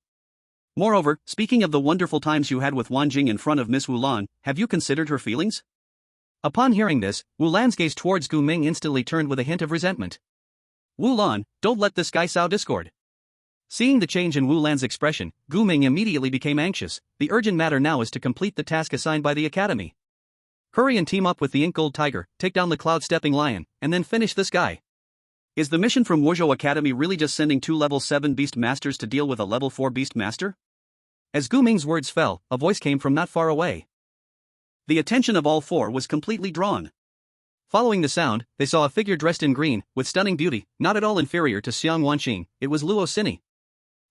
Moreover, speaking of the wonderful times you had with Wanjing in front of Miss Wu Lan, have you considered her feelings? Upon hearing this, Wu Lan's gaze towards Gu Ming instantly turned with a hint of resentment. Wu Lan, don't let this guy sow discord. Seeing the change in Wu Lan's expression, Gu Ming immediately became anxious. The urgent matter now is to complete the task assigned by the academy. Hurry and team up with the ink-gold tiger, take down the cloud-stepping lion, and then finish this guy. Is the mission from Wuzhou Academy really just sending 2 level 7 beast masters to deal with a level 4 beast master? As Gu Ming's words fell, a voice came from not far away. The attention of all 4 was completely drawn. Following the sound, they saw a figure dressed in green, with stunning beauty, not at all inferior to Xiang Wanqing. It was Luo Sini.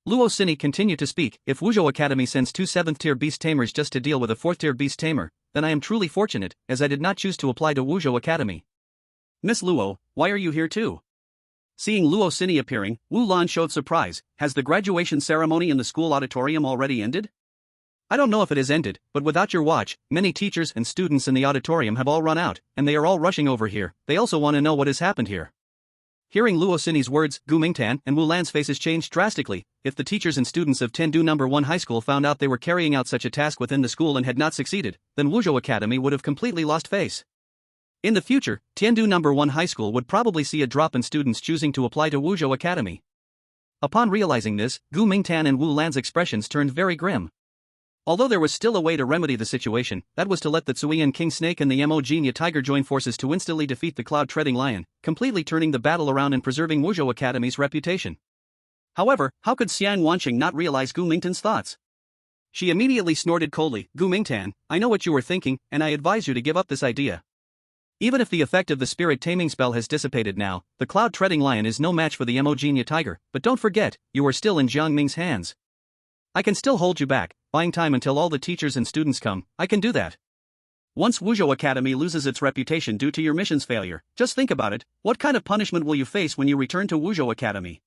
Luo Sini continued to speak. If Wuzhou Academy sends 2 7th-tier beast tamers just to deal with a 4th-tier beast tamer, then I am truly fortunate, as I did not choose to apply to Wuzhou Academy. Miss Luo, why are you here too? Seeing Luo Sini appearing, Wu Lan showed surprise. Has the graduation ceremony in the school auditorium already ended? I don't know if it has ended, but without your watch, many teachers and students in the auditorium have all run out, and they are all rushing over here. They also want to know what has happened here. Hearing Luo Sini's words, Gu Mingtan and Wu Lan's faces changed drastically. If the teachers and students of Tendu No. 1 High School found out they were carrying out such a task within the school and had not succeeded, then Wuzhou Academy would have completely lost face. In the future, Tiandu No. 1 High School would probably see a drop in students choosing to apply to Wuzhou Academy. Upon realizing this, Gu Mingtan and Wu Lan's expressions turned very grim. Although there was still a way to remedy the situation, that was to let the Tsuian King Snake and the Mo Genia Tiger join forces to instantly defeat the Cloud-Treading Lion, completely turning the battle around and preserving Wuzhou Academy's reputation. However, how could Xiang Wanqing not realize Gu Mingtan's thoughts? She immediately snorted coldly, "Gu Mingtan, I know what you were thinking, and I advise you to give up this idea. Even if the effect of the spirit taming spell has dissipated now, the Cloud-Treading Lion is no match for the Mo Genia Tiger, but don't forget, you are still in Jiang Ming's hands. I can still hold you back, buying time until all the teachers and students come. I can do that. Once Wuzhou Academy loses its reputation due to your mission's failure, just think about it, what kind of punishment will you face when you return to Wuzhou Academy?"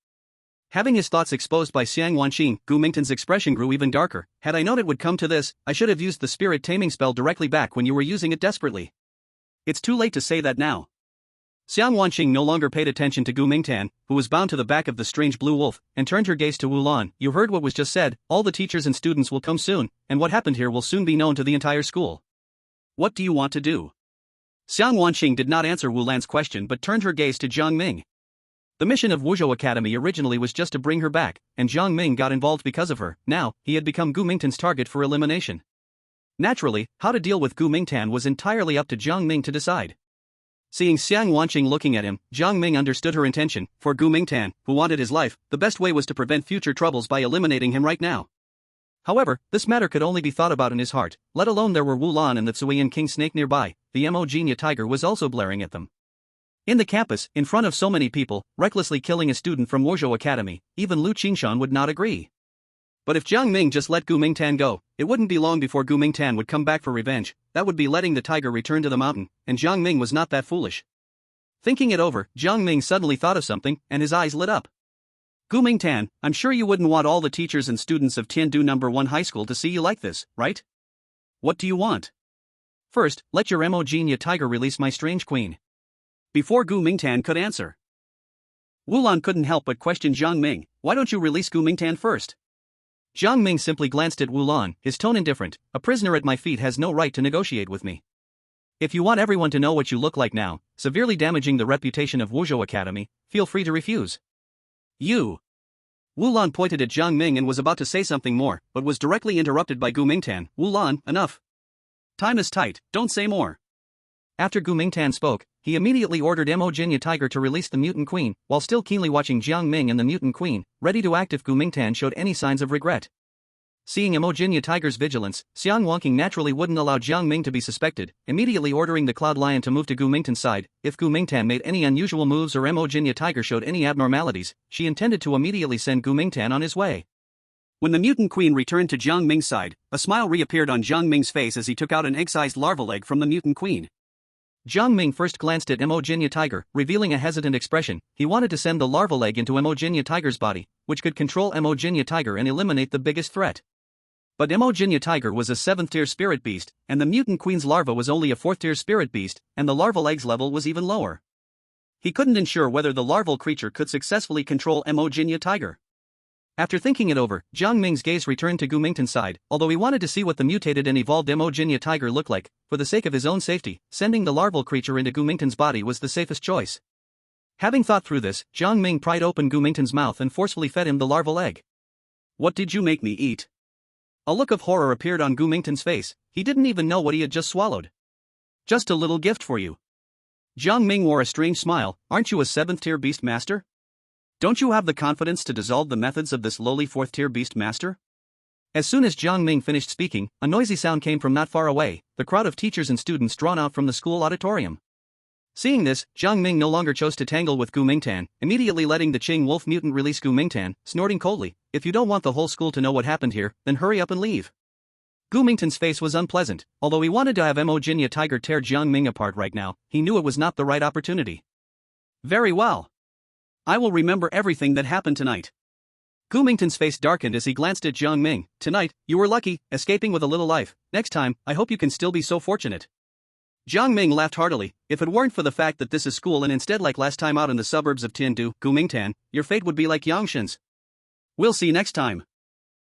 Having his thoughts exposed by Xiang Wanqing, Gu Mingtan's expression grew even darker. "Had I known it would come to this, I should have used the spirit taming spell directly back when you were using it desperately. It's too late to say that now." Xiang Wanqing no longer paid attention to Gu Mingtan, who was bound to the back of the strange blue wolf, and turned her gaze to Wu Lan. "You heard what was just said, all the teachers and students will come soon, and what happened here will soon be known to the entire school. What do you want to do?" Xiang Wanqing did not answer Wu Lan's question but turned her gaze to Jiang Ming. The mission of Wuzhou Academy originally was just to bring her back, and Jiang Ming got involved because of her. Now, he had become Gu Mingtan's target for elimination. Naturally, how to deal with Gu Mingtan was entirely up to Jiang Ming to decide. Seeing Xiang Wanqing looking at him, Jiang Ming understood her intention. For Gu Mingtan, who wanted his life, the best way was to prevent future troubles by eliminating him right now. However, this matter could only be thought about in his heart, let alone there were Wu Lan and the Tsuian King Snake nearby. The Mo Genia Tiger was also blaring at them. In the campus, in front of so many people, recklessly killing a student from Wuzhou Academy, even Lu Qingshan would not agree. But if Jiang Ming just let Gu Mingtan go, it wouldn't be long before Gu Mingtan would come back for revenge. That would be letting the tiger return to the mountain, and Jiang Ming was not that foolish. Thinking it over, Jiang Ming suddenly thought of something, and his eyes lit up. "Gu Mingtan, I'm sure you wouldn't want all the teachers and students of Tiandu No. 1 High School to see you like this, right? What do you want?" "First, let your Mo Genia Tiger release my strange queen." Before Gu Mingtan could answer, Wu Lan couldn't help but question Jiang Ming. "Why don't you release Gu Mingtan first?" Jiang Ming simply glanced at Wu Lan, his tone indifferent. "A prisoner at my feet has no right to negotiate with me. If you want everyone to know what you look like now, severely damaging the reputation of Wuzhou Academy, feel free to refuse." "You." Wu Lan pointed at Jiang Ming and was about to say something more, but was directly interrupted by Gu Mingtan. "Wu Lan, enough. Time is tight, don't say more." After Gu Mingtan spoke, he immediately ordered Mo Genia Tiger to release the mutant queen, while still keenly watching Jiang Ming and the mutant queen, ready to act if Gu Mingtan showed any signs of regret. Seeing Mo Genia Tiger's vigilance, Xiang Wanqing naturally wouldn't allow Jiang Ming to be suspected, immediately ordering the Cloud Lion to move to Gu Mingtan's side. If Gu Mingtan made any unusual moves or Mo Genia Tiger showed any abnormalities, she intended to immediately send Gu Mingtan on his way. When the mutant queen returned to Jiang Ming's side, a smile reappeared on Jiang Ming's face as he took out an excised larval egg from the mutant queen. Jiang Ming first glanced at Mo Genia Tiger, revealing a hesitant expression. He wanted to send the larval egg into Mo Genia Tiger's body, which could control Mo Genia Tiger and eliminate the biggest threat. But Mo Genia Tiger was a 7th-tier spirit beast, and the mutant queen's larva was only a 4th-tier spirit beast, and the larval egg's level was even lower. He couldn't ensure whether the larval creature could successfully control Mo Genia Tiger. After thinking it over, Jiang Ming's gaze returned to Gu Mingtan's side, although he wanted to see what the mutated and evolved Mo Genia Tiger looked like. For the sake of his own safety, sending the larval creature into Gu Mingtan's body was the safest choice. Having thought through this, Jiang Ming pried open Gu Mingtan's mouth and forcefully fed him the larval egg. "What did you make me eat?" A look of horror appeared on Gu Mingtan's face. He didn't even know what he had just swallowed. "Just a little gift for you." Jiang Ming wore a strange smile. "Aren't you a 7th-tier beast master? Don't you have the confidence to dissolve the methods of this lowly 4th-tier beast master?" As soon as Jiang Ming finished speaking, a noisy sound came from not far away, the crowd of teachers and students drawn out from the school auditorium. Seeing this, Jiang Ming no longer chose to tangle with Gu Mingtan, immediately letting the Qing wolf mutant release Gu Mingtan, snorting coldly. "If you don't want the whole school to know what happened here, then hurry up and leave." Gu Mingtan's face was unpleasant. Although he wanted to have Mo Genia Tiger tear Jiang Ming apart right now, he knew it was not the right opportunity. "Very well. I will remember everything that happened tonight." Gu Mingtan's face darkened as he glanced at Jiang Ming. "Tonight, you were lucky, escaping with a little life. Next time, I hope you can still be so fortunate." Jiang Ming laughed heartily. "If it weren't for the fact that this is school and instead like last time out in the suburbs of Tiandu, Gu Mingtan, your fate would be like Yangshan's. We'll see next time."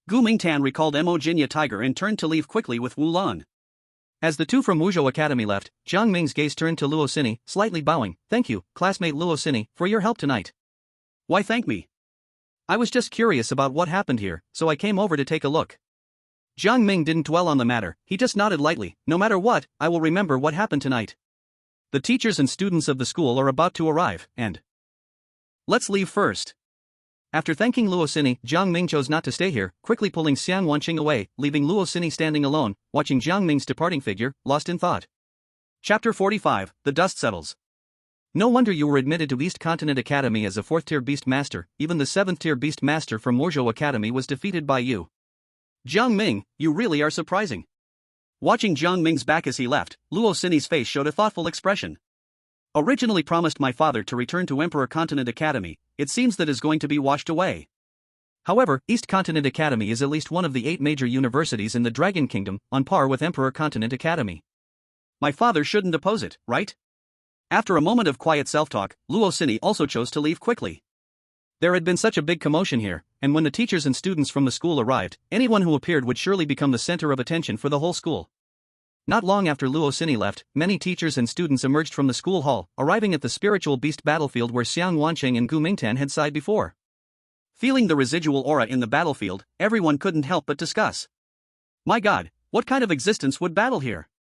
Gu Mingtan recalled Mo Genia Tiger and turned to leave quickly with Wu Lan. As the two from Wuzhou Academy left, Jiang Ming's gaze turned to Luo Xini, slightly bowing. "Thank you, classmate Luo Xini, for your help tonight." "Why thank me? "I was just curious about what happened here, so I came over to take a look." Jiang Ming didn't dwell on the matter, he just nodded lightly. "No matter what, I will remember what happened tonight. The teachers and students of the school are about to arrive, and let's leave first." After thanking Luo Xini, Jiang Ming chose not to stay here, quickly pulling Xiang Wanqing away, leaving Luo Xini standing alone, watching Jiang Ming's departing figure, lost in thought. Chapter 45, The Dust Settles. No wonder you were admitted to East Continent Academy as a 4th-tier Beast Master, even the 7th-tier Beast Master from Wuzhou Academy was defeated by you. Jiang Ming, you really are surprising. Watching Jiang Ming's back as he left, Luo Xini's face showed a thoughtful expression. Originally promised my father to return to Emperor Continent Academy, it seems that is going to be washed away. However, East Continent Academy is at least one of the 8 major universities in the Dragon Kingdom, on par with Emperor Continent Academy. My father shouldn't oppose it, right? After a moment of quiet self-talk, Luo Xini also chose to leave quickly. There had been such a big commotion here, and when the teachers and students from the school arrived, anyone who appeared would surely become the center of attention for the whole school. Not long after Luo Xini left, many teachers and students emerged from the school hall, arriving at the spiritual beast battlefield where Xiang Wanqing and Gu Mingtan had sighed before. Feeling the residual aura in the battlefield, everyone couldn't help but discuss. My god, what kind of existence would battle here?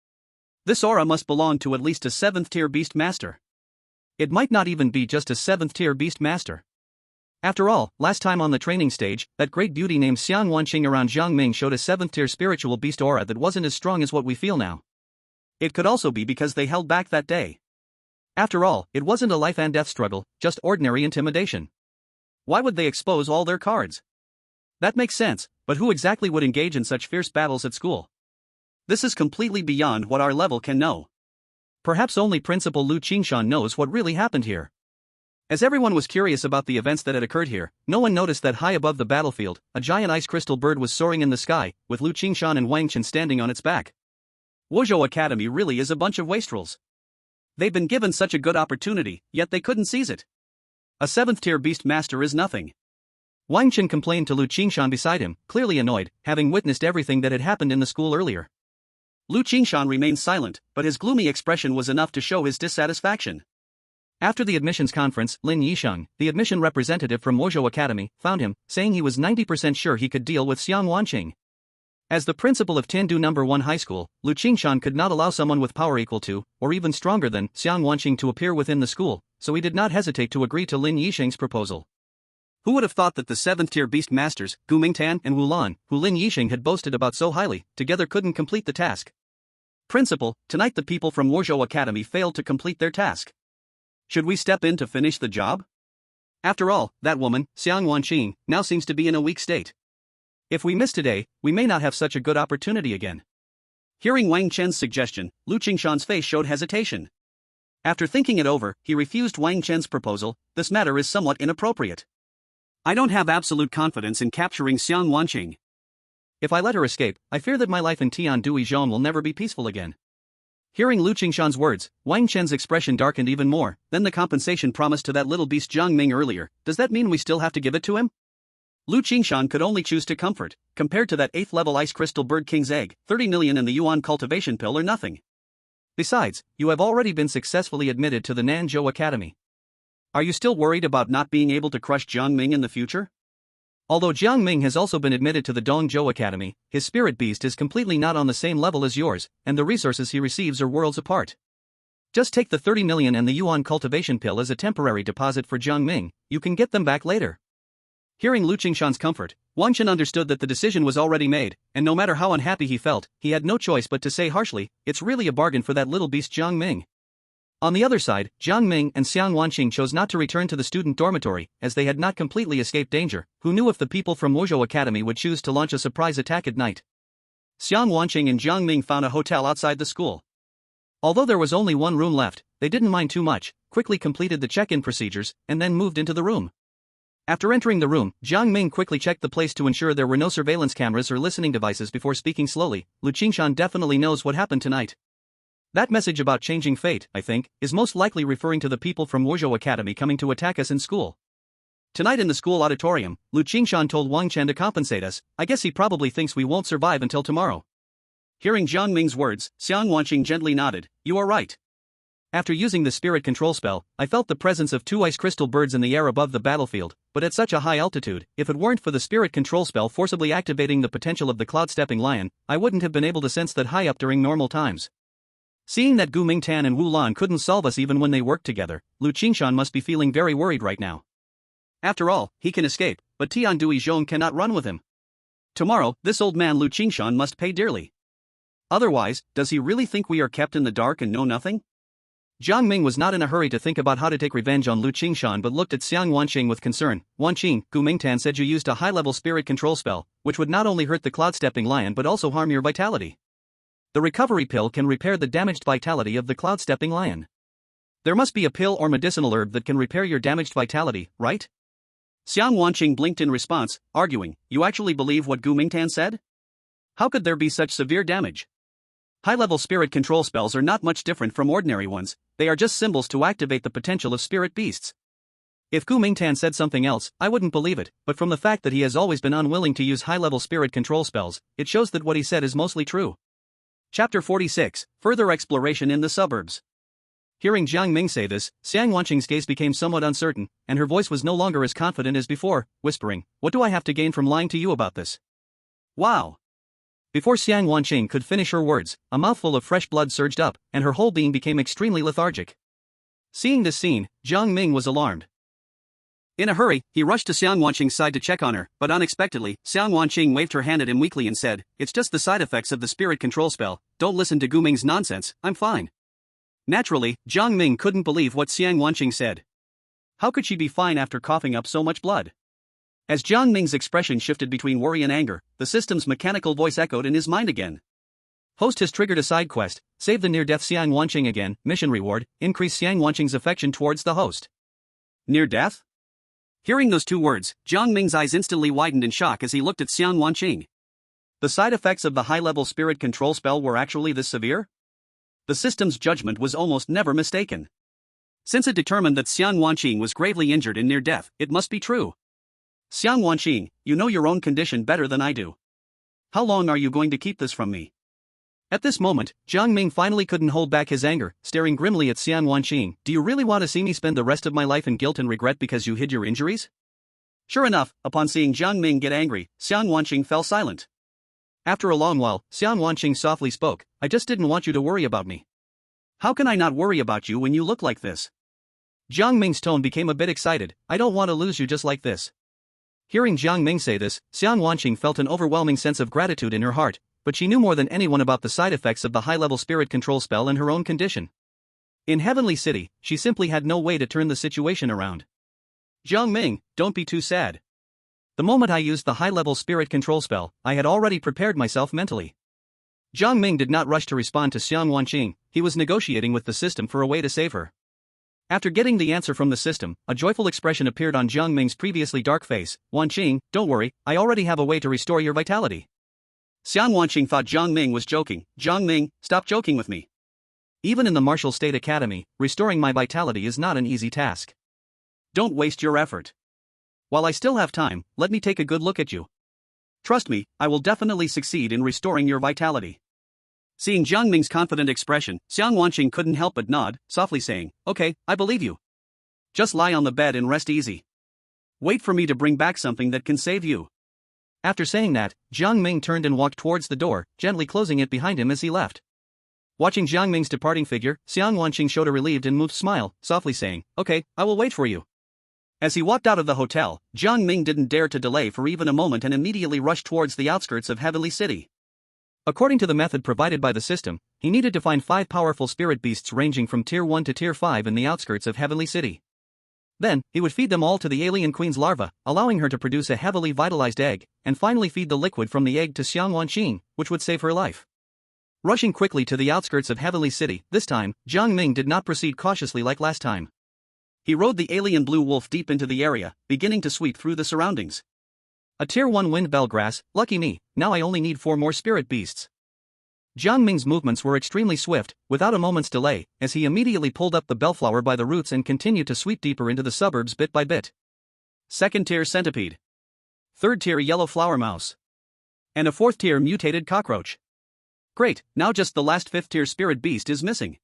This aura must belong to at least a 7th-tier beast master. It might not even be just a 7th-tier beast master. After all, last time on the training stage, that great beauty named Xiang Wanqing around Jiang Ming showed a 7th-tier spiritual beast aura that wasn't as strong as what we feel now. It could also be because they held back that day. After all, it wasn't a life and death struggle, just ordinary intimidation. Why would they expose all their cards? That makes sense, but who exactly would engage in such fierce battles at school? This is completely beyond what our level can know. Perhaps only Principal Lu Qingshan knows what really happened here. As everyone was curious about the events that had occurred here, no one noticed that high above the battlefield, a giant ice crystal bird was soaring in the sky, with Lu Qingshan and Wang Chen standing on its back. Wuzhou Academy really is a bunch of wastrels. They've been given such a good opportunity, yet they couldn't seize it. A 7th-tier beast master is nothing. Wang Chen complained to Lu Qingshan beside him, clearly annoyed, having witnessed everything that had happened in the school earlier. Lu Qingshan remained silent, but his gloomy expression was enough to show his dissatisfaction. After the admissions conference, Lin Yisheng, the admission representative from Wuzhou Academy, found him, saying he was 90% sure he could deal with Xiang Wanqing. As the principal of Tiandu No. 1 High School, Lu Qingshan could not allow someone with power equal to, or even stronger than, Xiang Wanqing to appear within the school, so he did not hesitate to agree to Lin Yisheng's proposal. Who would have thought that the 7th-tier beast masters, Gu Mingtan and Wu Lan, who Lin Yisheng had boasted about so highly, together couldn't complete the task? Principal, tonight the people from Wuzhou Academy failed to complete their task. Should we step in to finish the job? After all, that woman, Xiang Wanqing, now seems to be in a weak state. If we miss today, we may not have such a good opportunity again. Hearing Wang Chen's suggestion, Lu Qingshan's face showed hesitation. After thinking it over, he refused Wang Chen's proposal. This matter is somewhat inappropriate. I don't have absolute confidence in capturing Xiang Wanqing. If I let her escape, I fear that my life in Tiandui Zhong will never be peaceful again. Hearing Lu Qingshan's words, Wang Chen's expression darkened even more. Then the compensation promised to that little beast Jiang Ming earlier, does that mean we still have to give it to him? Lu Qingshan could only choose to comfort. Compared to that 8th-level ice crystal bird king's egg, 30 million in the yuan cultivation pill are nothing. Besides, you have already been successfully admitted to the Nanzhou Academy. Are you still worried about not being able to crush Jiang Ming in the future? Although Jiang Ming has also been admitted to the Dongzhou Academy, his spirit beast is completely not on the same level as yours, and the resources he receives are worlds apart. Just take the 30 million and the yuan cultivation pill as a temporary deposit for Jiang Ming, you can get them back later. Hearing Lu Qingshan's comfort, Wang Chen understood that the decision was already made, and no matter how unhappy he felt, he had no choice but to say harshly, it's really a bargain for that little beast Jiang Ming. On the other side, Jiang Ming and Xiang Wanqing chose not to return to the student dormitory, as they had not completely escaped danger. Who knew if the people from Wuzhou Academy would choose to launch a surprise attack at night? Xiang Wanqing and Jiang Ming found a hotel outside the school. Although there was only one room left, they didn't mind too much, quickly completed the check-in procedures, and then moved into the room. After entering the room, Jiang Ming quickly checked the place to ensure there were no surveillance cameras or listening devices before speaking slowly. Lu Qingshan definitely knows what happened tonight. That message about changing fate, I think, is most likely referring to the people from Wuzhou Academy coming to attack us in school. Tonight in the school auditorium, Lu Qingshan told Wang Chen to compensate us. I guess he probably thinks we won't survive until tomorrow. Hearing Jiang Ming's words, Xiang Wanqing gently nodded. You are right. After using the spirit control spell, I felt the presence of 2 ice crystal birds in the air above the battlefield, but at such a high altitude, if it weren't for the spirit control spell forcibly activating the potential of the cloud-stepping lion, I wouldn't have been able to sense that high up during normal times. Seeing that Gu Mingtan and Wu Lan couldn't solve us even when they worked together, Lu Qingshan must be feeling very worried right now. After all, he can escape, but Tian Dui Zhong cannot run with him. Tomorrow, this old man Lu Qingshan must pay dearly. Otherwise, does he really think we are kept in the dark and know nothing? Jiang Ming was not in a hurry to think about how to take revenge on Lu Qingshan but looked at Xiang Wanqing with concern. Wanqing, Gu Mingtan said you used a high-level spirit control spell, which would not only hurt the cloud-stepping lion but also harm your vitality. The recovery pill can repair the damaged vitality of the cloud-stepping lion. There must be a pill or medicinal herb that can repair your damaged vitality, right? Xiang Wanqing blinked in response, arguing, you actually believe what Gu Mingtan said? How could there be such severe damage? High-level spirit control spells are not much different from ordinary ones, they are just symbols to activate the potential of spirit beasts. If Gu Mingtan said something else, I wouldn't believe it, but from the fact that he has always been unwilling to use high-level spirit control spells, it shows that what he said is mostly true. Chapter 46, Further Exploration in the Suburbs. Hearing Jiang Ming say this, Xiang Wanqing's gaze became somewhat uncertain, and her voice was no longer as confident as before, whispering, what do I have to gain from lying to you about this? Wow! Before Xiang Wanqing could finish her words, a mouthful of fresh blood surged up, and her whole being became extremely lethargic. Seeing this scene, Jiang Ming was alarmed. In a hurry, he rushed to Xiang Wanqing's side to check on her, but unexpectedly, Xiang Wanqing waved her hand at him weakly and said, it's just the side effects of the spirit control spell, don't listen to Gu Ming's nonsense, I'm fine. Naturally, Jiang Ming couldn't believe what Xiang Wanqing said. How could she be fine after coughing up so much blood? As Jiang Ming's expression shifted between worry and anger, the system's mechanical voice echoed in his mind again. Host has triggered a side quest, save the near-death Xiang Wanqing again, mission reward, increase Xiang Wanqing's affection towards the host. Near death? Hearing those 2 words, Jiang Ming's eyes instantly widened in shock as he looked at Xiang Wanqing. The side effects of the high-level spirit control spell were actually this severe? The system's judgment was almost never mistaken. Since it determined that Xiang Wanqing was gravely injured and near death, it must be true. Xiang Wanqing, you know your own condition better than I do. How long are you going to keep this from me? At this moment, Jiang Ming finally couldn't hold back his anger, staring grimly at Xiang Wanqing. Do you really want to see me spend the rest of my life in guilt and regret because you hid your injuries? Sure enough, upon seeing Jiang Ming get angry, Xiang Wanqing fell silent. After a long while, Xiang Wanqing softly spoke, I just didn't want you to worry about me. How can I not worry about you when you look like this? Jiang Ming's tone became a bit excited, I don't want to lose you just like this. Hearing Jiang Ming say this, Xiang Wanqing felt an overwhelming sense of gratitude in her heart, but she knew more than anyone about the side effects of the high-level spirit control spell and her own condition. In Heavenly City, she simply had no way to turn the situation around. Jiang Ming, don't be too sad. The moment I used the high-level spirit control spell, I had already prepared myself mentally. Jiang Ming did not rush to respond to Xiang Wanqing, he was negotiating with the system for a way to save her. After getting the answer from the system, a joyful expression appeared on Jiang Ming's previously dark face. Wanqing, don't worry, I already have a way to restore your vitality. Xiang Wanqing thought Jiang Ming was joking. Jiang Ming, stop joking with me. Even in the Martial State Academy, restoring my vitality is not an easy task. Don't waste your effort. While I still have time, let me take a good look at you. Trust me, I will definitely succeed in restoring your vitality. Seeing Jiang Ming's confident expression, Xiang Wanqing couldn't help but nod, softly saying, okay, I believe you. Just lie on the bed and rest easy. Wait for me to bring back something that can save you. After saying that, Jiang Ming turned and walked towards the door, gently closing it behind him as he left. Watching Jiang Ming's departing figure, Xiang Wanqing showed a relieved and moved smile, softly saying, okay, I will wait for you. As he walked out of the hotel, Jiang Ming didn't dare to delay for even a moment and immediately rushed towards the outskirts of Heavenly City. According to the method provided by the system, he needed to find 5 powerful spirit beasts ranging from Tier 1 to Tier 5 in the outskirts of Heavenly City. Then, he would feed them all to the alien queen's larva, allowing her to produce a heavily vitalized egg, and finally feed the liquid from the egg to Xiang Wanqing, which would save her life. Rushing quickly to the outskirts of Heavenly City, this time, Jiang Ming did not proceed cautiously like last time. He rode the alien blue wolf deep into the area, beginning to sweep through the surroundings. A Tier 1 wind bell grass, lucky me, now I only need 4 more spirit beasts. Jiang Ming's movements were extremely swift, without a moment's delay, as he immediately pulled up the bellflower by the roots and continued to sweep deeper into the suburbs bit by bit. 2nd tier centipede. 3rd tier yellow flower mouse. And a 4th tier mutated cockroach. Great, now just the last 5th tier spirit beast is missing.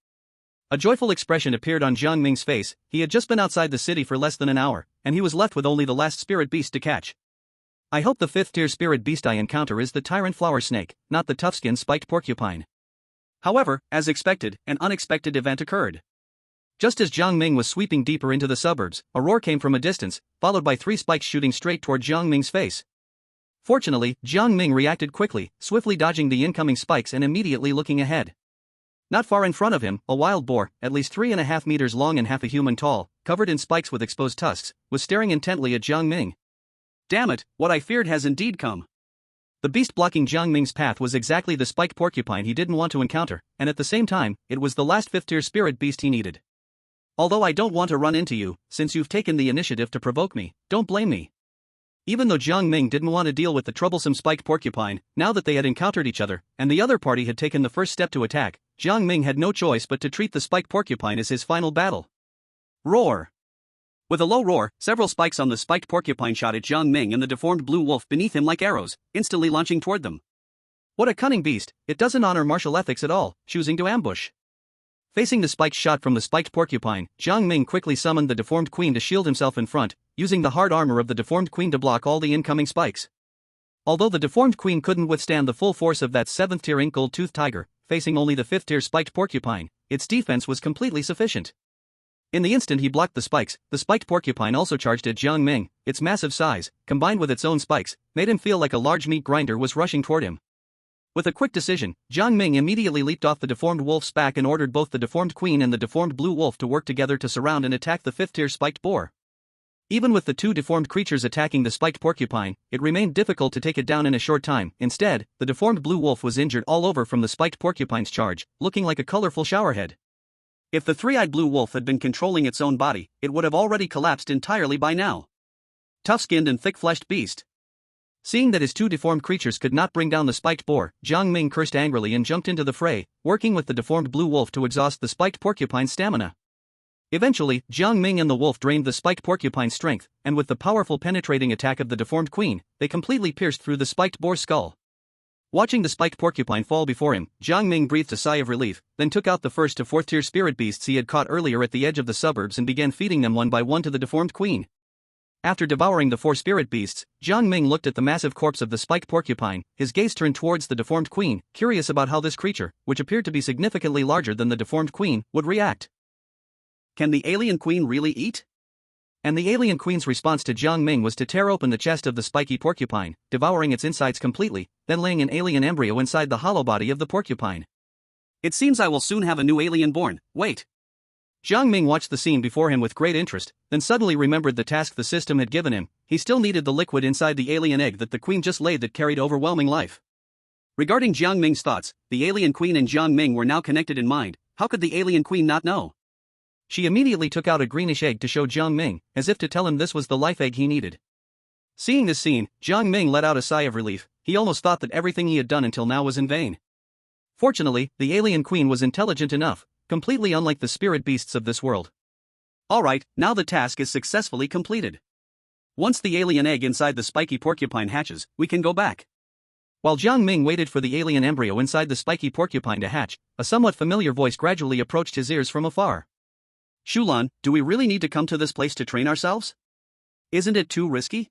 A joyful expression appeared on Jiang Ming's face. He had just been outside the city for less than an hour, and he was left with only the last spirit beast to catch. I hope the 5th tier spirit beast I encounter is the tyrant flower snake, not the tough-skinned spiked porcupine. However, as expected, an unexpected event occurred. Just as Jiang Ming was sweeping deeper into the suburbs, a roar came from a distance, followed by 3 spikes shooting straight toward Jiang Ming's face. Fortunately, Jiang Ming reacted quickly, swiftly dodging the incoming spikes and immediately looking ahead. Not far in front of him, a wild boar, at least 3.5 meters long and half a human tall, covered in spikes with exposed tusks, was staring intently at Jiang Ming. Damn it, what I feared has indeed come. The beast blocking Jiang Ming's path was exactly the spiked porcupine he didn't want to encounter, and at the same time, it was the last 5th tier spirit beast he needed. Although I don't want to run into you, since you've taken the initiative to provoke me, don't blame me. Even though Jiang Ming didn't want to deal with the troublesome spiked porcupine, now that they had encountered each other, and the other party had taken the first step to attack, Jiang Ming had no choice but to treat the spiked porcupine as his final battle. Roar! With a low roar, several spikes on the spiked porcupine shot at Jiang Ming and the deformed blue wolf beneath him like arrows, instantly launching toward them. What a cunning beast, it doesn't honor martial ethics at all, choosing to ambush. Facing the spiked shot from the spiked porcupine, Jiang Ming quickly summoned the deformed queen to shield himself in front, using the hard armor of the deformed queen to block all the incoming spikes. Although the deformed queen couldn't withstand the full force of that 7th tier ink gold-toothed tiger, facing only the 5th tier spiked porcupine, its defense was completely sufficient. In the instant he blocked the spikes, the spiked porcupine also charged at Jiang Ming. Its massive size, combined with its own spikes, made him feel like a large meat grinder was rushing toward him. With a quick decision, Jiang Ming immediately leaped off the deformed wolf's back and ordered both the deformed queen and the deformed blue wolf to work together to surround and attack the 5th tier spiked boar. Even with the 2 deformed creatures attacking the spiked porcupine, it remained difficult to take it down in a short time. Instead, the deformed blue wolf was injured all over from the spiked porcupine's charge, looking like a colorful showerhead. If the 3-eyed blue wolf had been controlling its own body, it would have already collapsed entirely by now. Tough-skinned and thick-fleshed beast. Seeing that his 2 deformed creatures could not bring down the spiked boar, Jiang Ming cursed angrily and jumped into the fray, working with the deformed blue wolf to exhaust the spiked porcupine's stamina. Eventually, Jiang Ming and the wolf drained the spiked porcupine's strength, and with the powerful penetrating attack of the deformed queen, they completely pierced through the spiked boar's skull. Watching the spiked porcupine fall before him, Jiang Ming breathed a sigh of relief, then took out the 1st to 4th tier spirit beasts he had caught earlier at the edge of the suburbs and began feeding them one by one to the deformed queen. After devouring the 4 spirit beasts, Jiang Ming looked at the massive corpse of the spiked porcupine, his gaze turned towards the deformed queen, curious about how this creature, which appeared to be significantly larger than the deformed queen, would react. Can the alien queen really eat? And the alien queen's response to Jiang Ming was to tear open the chest of the spiky porcupine, devouring its insides completely, then laying an alien embryo inside the hollow body of the porcupine. It seems I will soon have a new alien born. Wait. Jiang Ming watched the scene before him with great interest, then suddenly remembered the task the system had given him. He still needed the liquid inside the alien egg that the queen just laid that carried overwhelming life. Regarding Jiang Ming's thoughts, the alien queen and Jiang Ming were now connected in mind. How could the alien queen not know? She immediately took out a greenish egg to show Jiang Ming, as if to tell him this was the life egg he needed. Seeing this scene, Jiang Ming let out a sigh of relief. He almost thought that everything he had done until now was in vain. Fortunately, the alien queen was intelligent enough, completely unlike the spirit beasts of this world. Alright, now the task is successfully completed. Once the alien egg inside the spiky porcupine hatches, we can go back. While Jiang Ming waited for the alien embryo inside the spiky porcupine to hatch, a somewhat familiar voice gradually approached his ears from afar. Shulan, do we really need to come to this place to train ourselves? Isn't it too risky?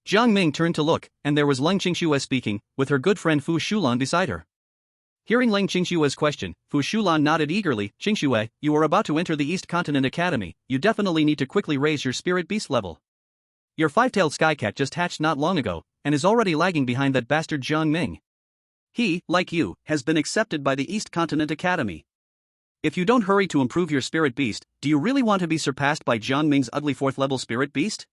Jiang Ming turned to look, and there was Leng Qingxue speaking, with her good friend Fu Shulan beside her. Hearing Leng Qingxue's question, Fu Shulan nodded eagerly. Qingxue, you are about to enter the East Continent Academy. You definitely need to quickly raise your spirit beast level. Your 5-tailed skycat just hatched not long ago, and is already lagging behind that bastard Jiang Ming. He, like you, has been accepted by the East Continent Academy. If you don't hurry to improve your spirit beast, do you really want to be surpassed by Jiang Ming's ugly 4th-level spirit beast?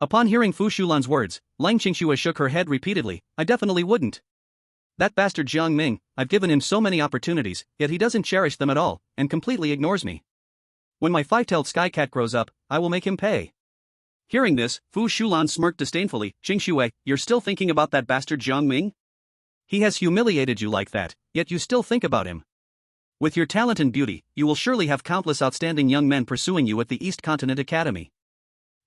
Upon hearing Fu Shulan's words, Leng Qingxue shook her head repeatedly. I definitely wouldn't. That bastard Jiang Ming, I've given him so many opportunities, yet he doesn't cherish them at all, and completely ignores me. When my 5-tailed skycat grows up, I will make him pay. Hearing this, Fu Shulan smirked disdainfully. Qingxue, you're still thinking about that bastard Jiang Ming? He has humiliated you like that, yet you still think about him. With your talent and beauty, you will surely have countless outstanding young men pursuing you at the East Continent Academy.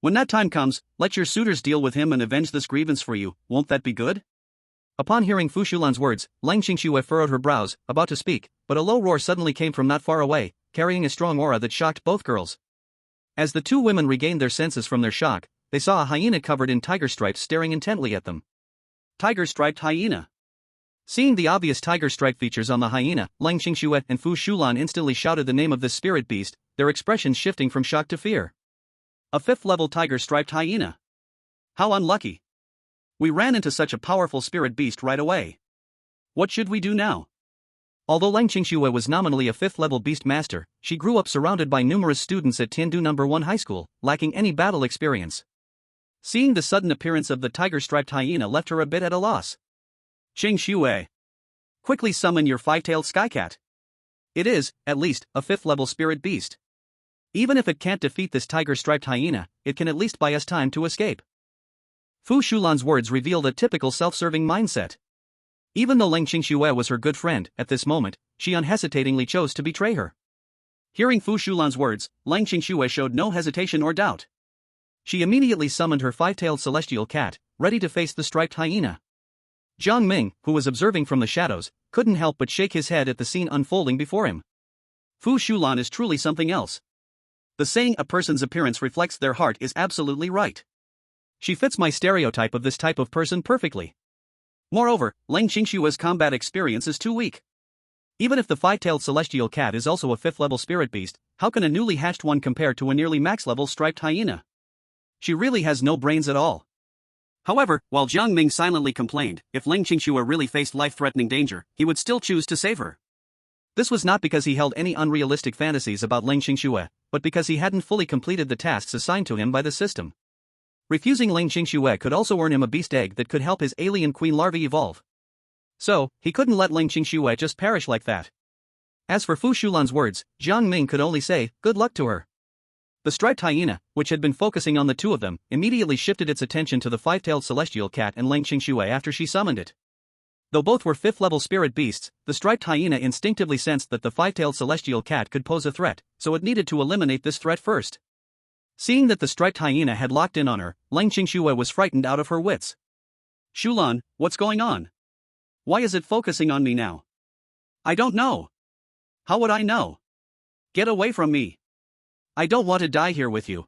When that time comes, let your suitors deal with him and avenge this grievance for you. Won't that be good? Upon hearing Fu Shulan's words, Lang Qingxue furrowed her brows, about to speak, but a low roar suddenly came from not far away, carrying a strong aura that shocked both girls. As the two women regained their senses from their shock, they saw a hyena covered in tiger stripes staring intently at them. Tiger-striped hyena. Seeing the obvious tiger stripe features on the hyena, Lang Qingxue and Fu Shulan instantly shouted the name of this spirit beast, their expressions shifting from shock to fear. A 5th-level tiger-striped hyena. How unlucky. We ran into such a powerful spirit beast right away. What should we do now? Although Lang Qingxue was nominally a 5th-level beast master, she grew up surrounded by numerous students at Tiandu No. 1 High School, lacking any battle experience. Seeing the sudden appearance of the tiger-striped hyena left her a bit at a loss. Qingxue. Quickly summon your 5-tailed skycat. It is, at least, a 5th-level spirit beast. Even if it can't defeat this tiger-striped hyena, it can at least buy us time to escape. Fu Shulan's words revealed a typical self-serving mindset. Even though Lang Qingxue was her good friend, at this moment, she unhesitatingly chose to betray her. Hearing Fu Shulan's words, Lang Qingxue showed no hesitation or doubt. She immediately summoned her 5-tailed celestial cat, ready to face the striped hyena. Jiang Ming, who was observing from the shadows, couldn't help but shake his head at the scene unfolding before him. Fu Shulan is truly something else. The saying a person's appearance reflects their heart is absolutely right. She fits my stereotype of this type of person perfectly. Moreover, Lang Qingxue's combat experience is too weak. Even if the 5-tailed celestial cat is also a 5th-level spirit beast, how can a newly hatched one compare to a nearly max-level striped hyena? She really has no brains at all. However, while Jiang Ming silently complained, if Lang Qingxue really faced life-threatening danger, he would still choose to save her. This was not because he held any unrealistic fantasies about Lang Qingxue, but because he hadn't fully completed the tasks assigned to him by the system. Refusing Lang Qingxue could also earn him a beast egg that could help his alien queen larvae evolve. So, he couldn't let Lang Qingxue just perish like that. As for Fu Shulan's words, Jiang Ming could only say, good luck to her. The striped hyena, which had been focusing on the two of them, immediately shifted its attention to the 5-tailed celestial cat and Lang Qingxue after she summoned it. Though both were 5th-level spirit beasts, the striped hyena instinctively sensed that the 5-tailed celestial cat could pose a threat, so it needed to eliminate this threat first. Seeing that the striped hyena had locked in on her, Lang Qingxue was frightened out of her wits. Shulan, what's going on? Why is it focusing on me now? I don't know. How would I know? Get away from me. I don't want to die here with you.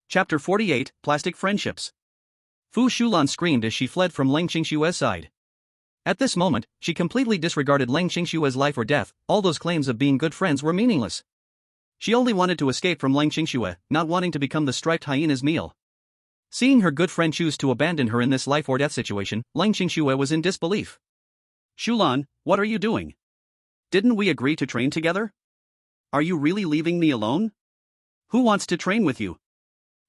Chapter 48, Plastic Friendships. Fu Shulan screamed as she fled from Lang Qingxue's side. At this moment, she completely disregarded Lang Qingxue's life or death, all those claims of being good friends were meaningless. She only wanted to escape from Lang Qingxue, not wanting to become the striped hyena's meal. Seeing her good friend choose to abandon her in this life or death situation, Lang Qingxue was in disbelief. Shulan, what are you doing? Didn't we agree to train together? Are you really leaving me alone? Who wants to train with you?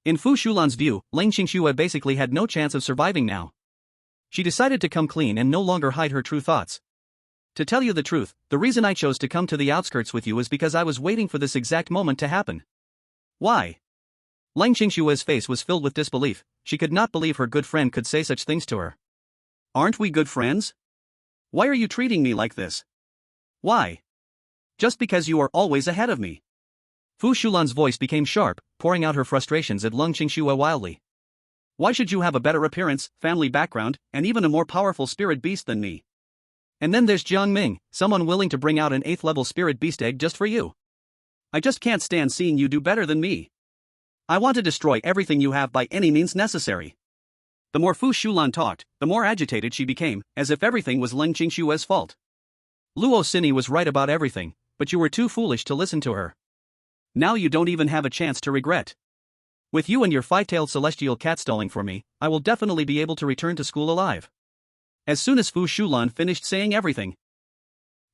In Fu Shulan's view, Lang Qingxue basically had no chance of surviving now. She decided to come clean and no longer hide her true thoughts. To tell you the truth, the reason I chose to come to the outskirts with you is because I was waiting for this exact moment to happen. Why? Lang Qingxue's face was filled with disbelief. She could not believe her good friend could say such things to her. Aren't we good friends? Why are you treating me like this? Why? Just because you are always ahead of me. Fu Shulan's voice became sharp, pouring out her frustrations at Lang Qingxue wildly. Why should you have a better appearance, family background, and even a more powerful spirit beast than me? And then there's Jiang Ming, someone willing to bring out an 8th-level spirit beast egg just for you. I just can't stand seeing you do better than me. I want to destroy everything you have by any means necessary. The more Fu Shulan talked, the more agitated she became, as if everything was Lang Qingxue's fault. Luo Sini was right about everything, but you were too foolish to listen to her. Now you don't even have a chance to regret. With you and your 5-tailed celestial cat stalling for me, I will definitely be able to return to school alive. As soon as Fu Shulan finished saying everything,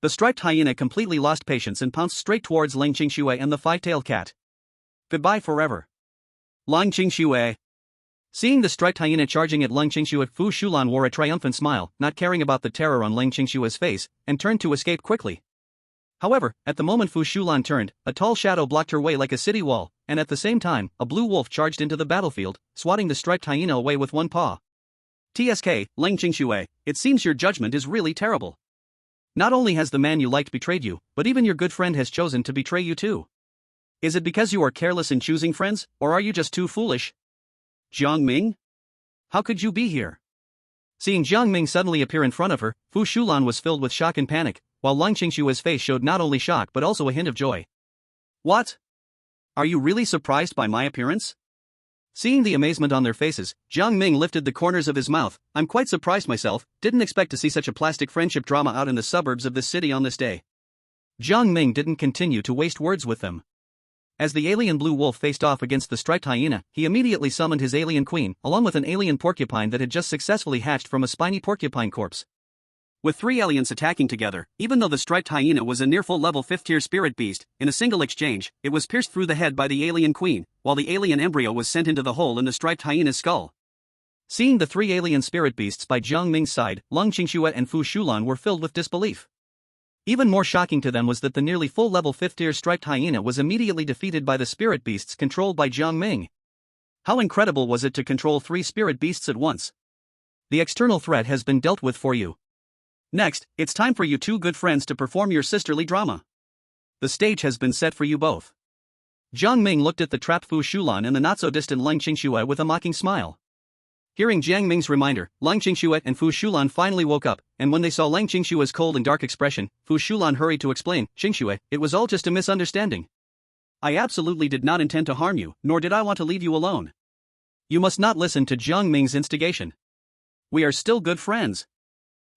the striped hyena completely lost patience and pounced straight towards Lang Qingxue and the 5-tailed cat. Goodbye forever. Lang Qingxue. Seeing the striped hyena charging at Lang Qingxue, Fu Shulan wore a triumphant smile, not caring about the terror on Lang Qingxue's face, and turned to escape quickly. However, at the moment Fu Shulan turned, a tall shadow blocked her way like a city wall, and at the same time, a blue wolf charged into the battlefield, swatting the striped hyena away with one paw. TSK, Lang Qingxue, it seems your judgment is really terrible. Not only has the man you liked betrayed you, but even your good friend has chosen to betray you too. Is it because you are careless in choosing friends, or are you just too foolish? Jiang Ming? How could you be here? Seeing Jiang Ming suddenly appear in front of her, Fu Shulan was filled with shock and panic, while Lang Qingshua's face showed not only shock but also a hint of joy. What? Are you really surprised by my appearance? Seeing the amazement on their faces, Jiang Ming lifted the corners of his mouth. I'm quite surprised myself, didn't expect to see such a plastic friendship drama out in the suburbs of this city on this day. Jiang Ming didn't continue to waste words with them. As the alien blue wolf faced off against the striped hyena, he immediately summoned his alien queen, along with an alien porcupine that had just successfully hatched from a spiny porcupine corpse. With 3 aliens attacking together, even though the striped hyena was a near full level 5th tier spirit beast, in a single exchange, it was pierced through the head by the alien queen, while the alien embryo was sent into the hole in the striped hyena's skull. Seeing the 3 alien spirit beasts by Jiang Ming's side, Lang Qingxue and Fu Shulan were filled with disbelief. Even more shocking to them was that the nearly full-level 5th tier striped hyena was immediately defeated by the spirit beasts controlled by Jiang Ming. How incredible was it to control 3 spirit beasts at once? The external threat has been dealt with for you. Next, it's time for you 2 good friends to perform your sisterly drama. The stage has been set for you both. Jiang Ming looked at the trapped Fu Shulan and the not-so-distant Lang Qingxue with a mocking smile. Hearing Jiang Ming's reminder, Lang Qingxue and Fu Shulan finally woke up, and when they saw Lang Qingshue's cold and dark expression, Fu Shulan hurried to explain, Qingxue, it was all just a misunderstanding. I absolutely did not intend to harm you, nor did I want to leave you alone. You must not listen to Jiang Ming's instigation. We are still good friends.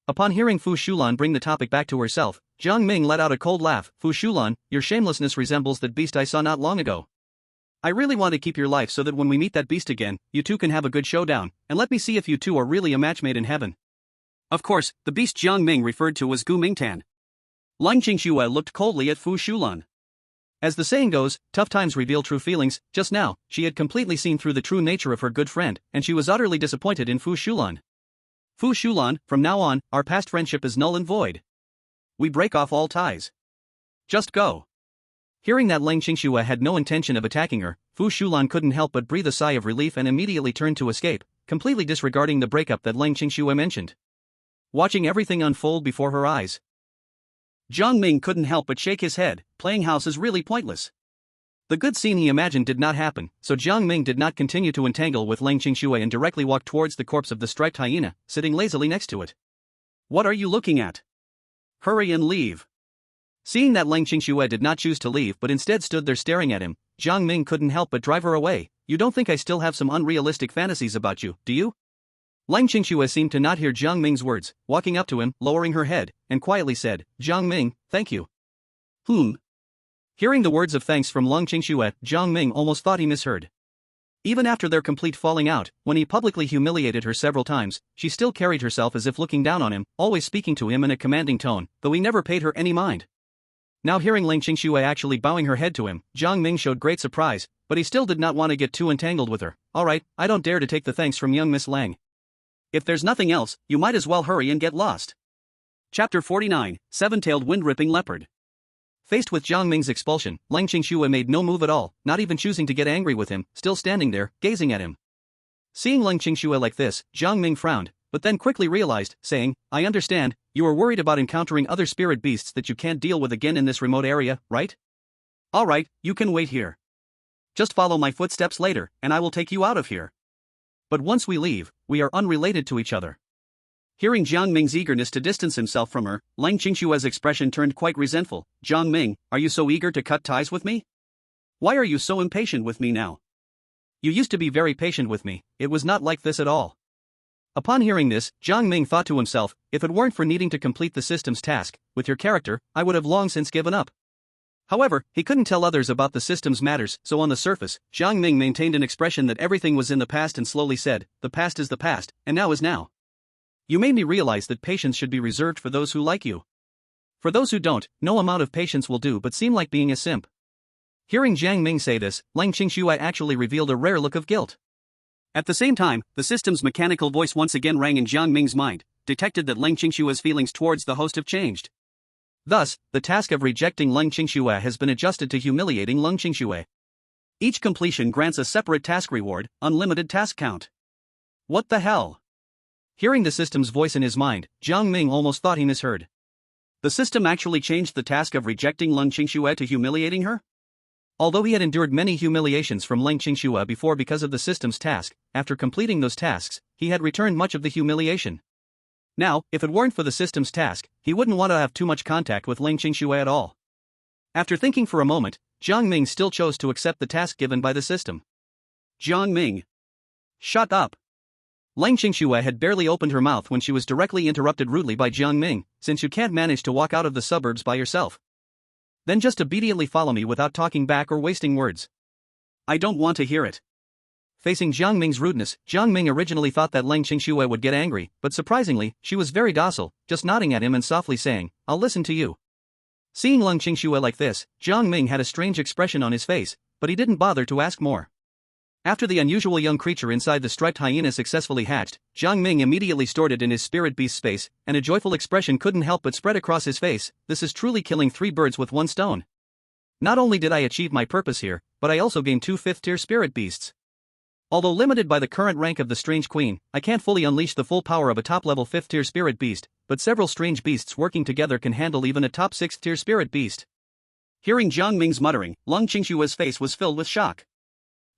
Upon hearing Fu Shulan bring the topic back to herself, Jiang Ming let out a cold laugh. Fu Shulan, your shamelessness resembles that beast I saw not long ago. I really want to keep your life so that when we meet that beast again, you two can have a good showdown, and let me see if you two are really a match made in heaven. Of course, the beast Jiang Ming referred to was Gu Mingtan. Lang Qingxue looked coldly at Fu Shulan. As the saying goes, tough times reveal true feelings. Just now, she had completely seen through the true nature of her good friend, and she was utterly disappointed in Fu Shulan. Fu Shulan, from now on, our past friendship is null and void. We break off all ties. Just go. Hearing that Lang Qingxue had no intention of attacking her, Fu Shulan couldn't help but breathe a sigh of relief and immediately turned to escape, completely disregarding the breakup that Lang Qingxue mentioned. Watching everything unfold before her eyes, Jiang Ming couldn't help but shake his head. Playing house is really pointless. The good scene he imagined did not happen, so Jiang Ming did not continue to entangle with Lang Qingxue and directly walked towards the corpse of the striped hyena, sitting lazily next to it. What are you looking at? Hurry and leave. Seeing that Lang Qingxue did not choose to leave but instead stood there staring at him, Jiang Ming couldn't help but drive her away. You don't think I still have some unrealistic fantasies about you, do you? Lang Qingxue seemed to not hear Jiang Ming's words, walking up to him, lowering her head, and quietly said, Jiang Ming, thank you. Hearing the words of thanks from Lang Qingxue, Jiang Ming almost thought he misheard. Even after their complete falling out, when he publicly humiliated her several times, she still carried herself as if looking down on him, always speaking to him in a commanding tone, though he never paid her any mind. Now hearing Lang Qingxue actually bowing her head to him, Jiang Ming showed great surprise, but he still did not want to get too entangled with her. Alright, I don't dare to take the thanks from young Miss Lang. If there's nothing else, you might as well hurry and get lost. Chapter 49, Seven-Tailed Wind-Ripping Leopard. Faced with Jiang Ming's expulsion, Lang Qingxue made no move at all, not even choosing to get angry with him, still standing there, gazing at him. Seeing Lang Qingxue like this, Jiang Ming frowned, but then quickly realized, saying, I understand, you are worried about encountering other spirit beasts that you can't deal with again in this remote area, right? Alright, you can wait here. Just follow my footsteps later, and I will take you out of here. But once we leave, we are unrelated to each other. Hearing Jiang Ming's eagerness to distance himself from her, Lang Qingxue's expression turned quite resentful. Jiang Ming, are you so eager to cut ties with me? Why are you so impatient with me now? You used to be very patient with me, it was not like this at all. Upon hearing this, Jiang Ming thought to himself, if it weren't for needing to complete the system's task, with your character, I would have long since given up. However, he couldn't tell others about the system's matters, so on the surface, Jiang Ming maintained an expression that everything was in the past and slowly said, the past is the past, and now is now. You made me realize that patience should be reserved for those who like you. For those who don't, no amount of patience will do but seem like being a simp. Hearing Jiang Ming say this, Lang Qingxue actually revealed a rare look of guilt. At the same time, the system's mechanical voice once again rang in Jiang Ming's mind, detected that Lang Qingxue's feelings towards the host have changed. Thus, the task of rejecting Lang Qingxue has been adjusted to humiliating Lang Qingxue. Each completion grants a separate task reward, unlimited task count. What the hell? Hearing the system's voice in his mind, Jiang Ming almost thought he misheard. The system actually changed the task of rejecting Lang Qingxue to humiliating her? Although he had endured many humiliations from Lang Qingxue before because of the system's task, after completing those tasks, he had returned much of the humiliation. Now, if it weren't for the system's task, he wouldn't want to have too much contact with Ling Qingxue at all. After thinking for a moment, Jiang Ming still chose to accept the task given by the system. Jiang Ming. Shut up. Ling Qingxue had barely opened her mouth when she was directly interrupted rudely by Jiang Ming, since you can't manage to walk out of the suburbs by yourself. Then just obediently follow me without talking back or wasting words. I don't want to hear it. Facing Jiang Ming's rudeness, Jiang Ming originally thought that Ling Qingxue would get angry, but surprisingly, she was very docile, just nodding at him and softly saying, "I'll listen to you." Seeing Ling Qingxue like this, Jiang Ming had a strange expression on his face, but he didn't bother to ask more. After the unusual young creature inside the striped hyena successfully hatched, Jiang Ming immediately stored it in his spirit beast space, and a joyful expression couldn't help but spread across his face. This is truly killing 3 birds with 1 stone. Not only did I achieve my purpose here, but I also gained 2 5th-tier spirit beasts. Although limited by the current rank of the Strange Queen, I can't fully unleash the full power of a top-level 5th-tier spirit beast, but several strange beasts working together can handle even a top 6th-tier spirit beast. Hearing Jiang Ming's muttering, Ling Qingxue's face was filled with shock.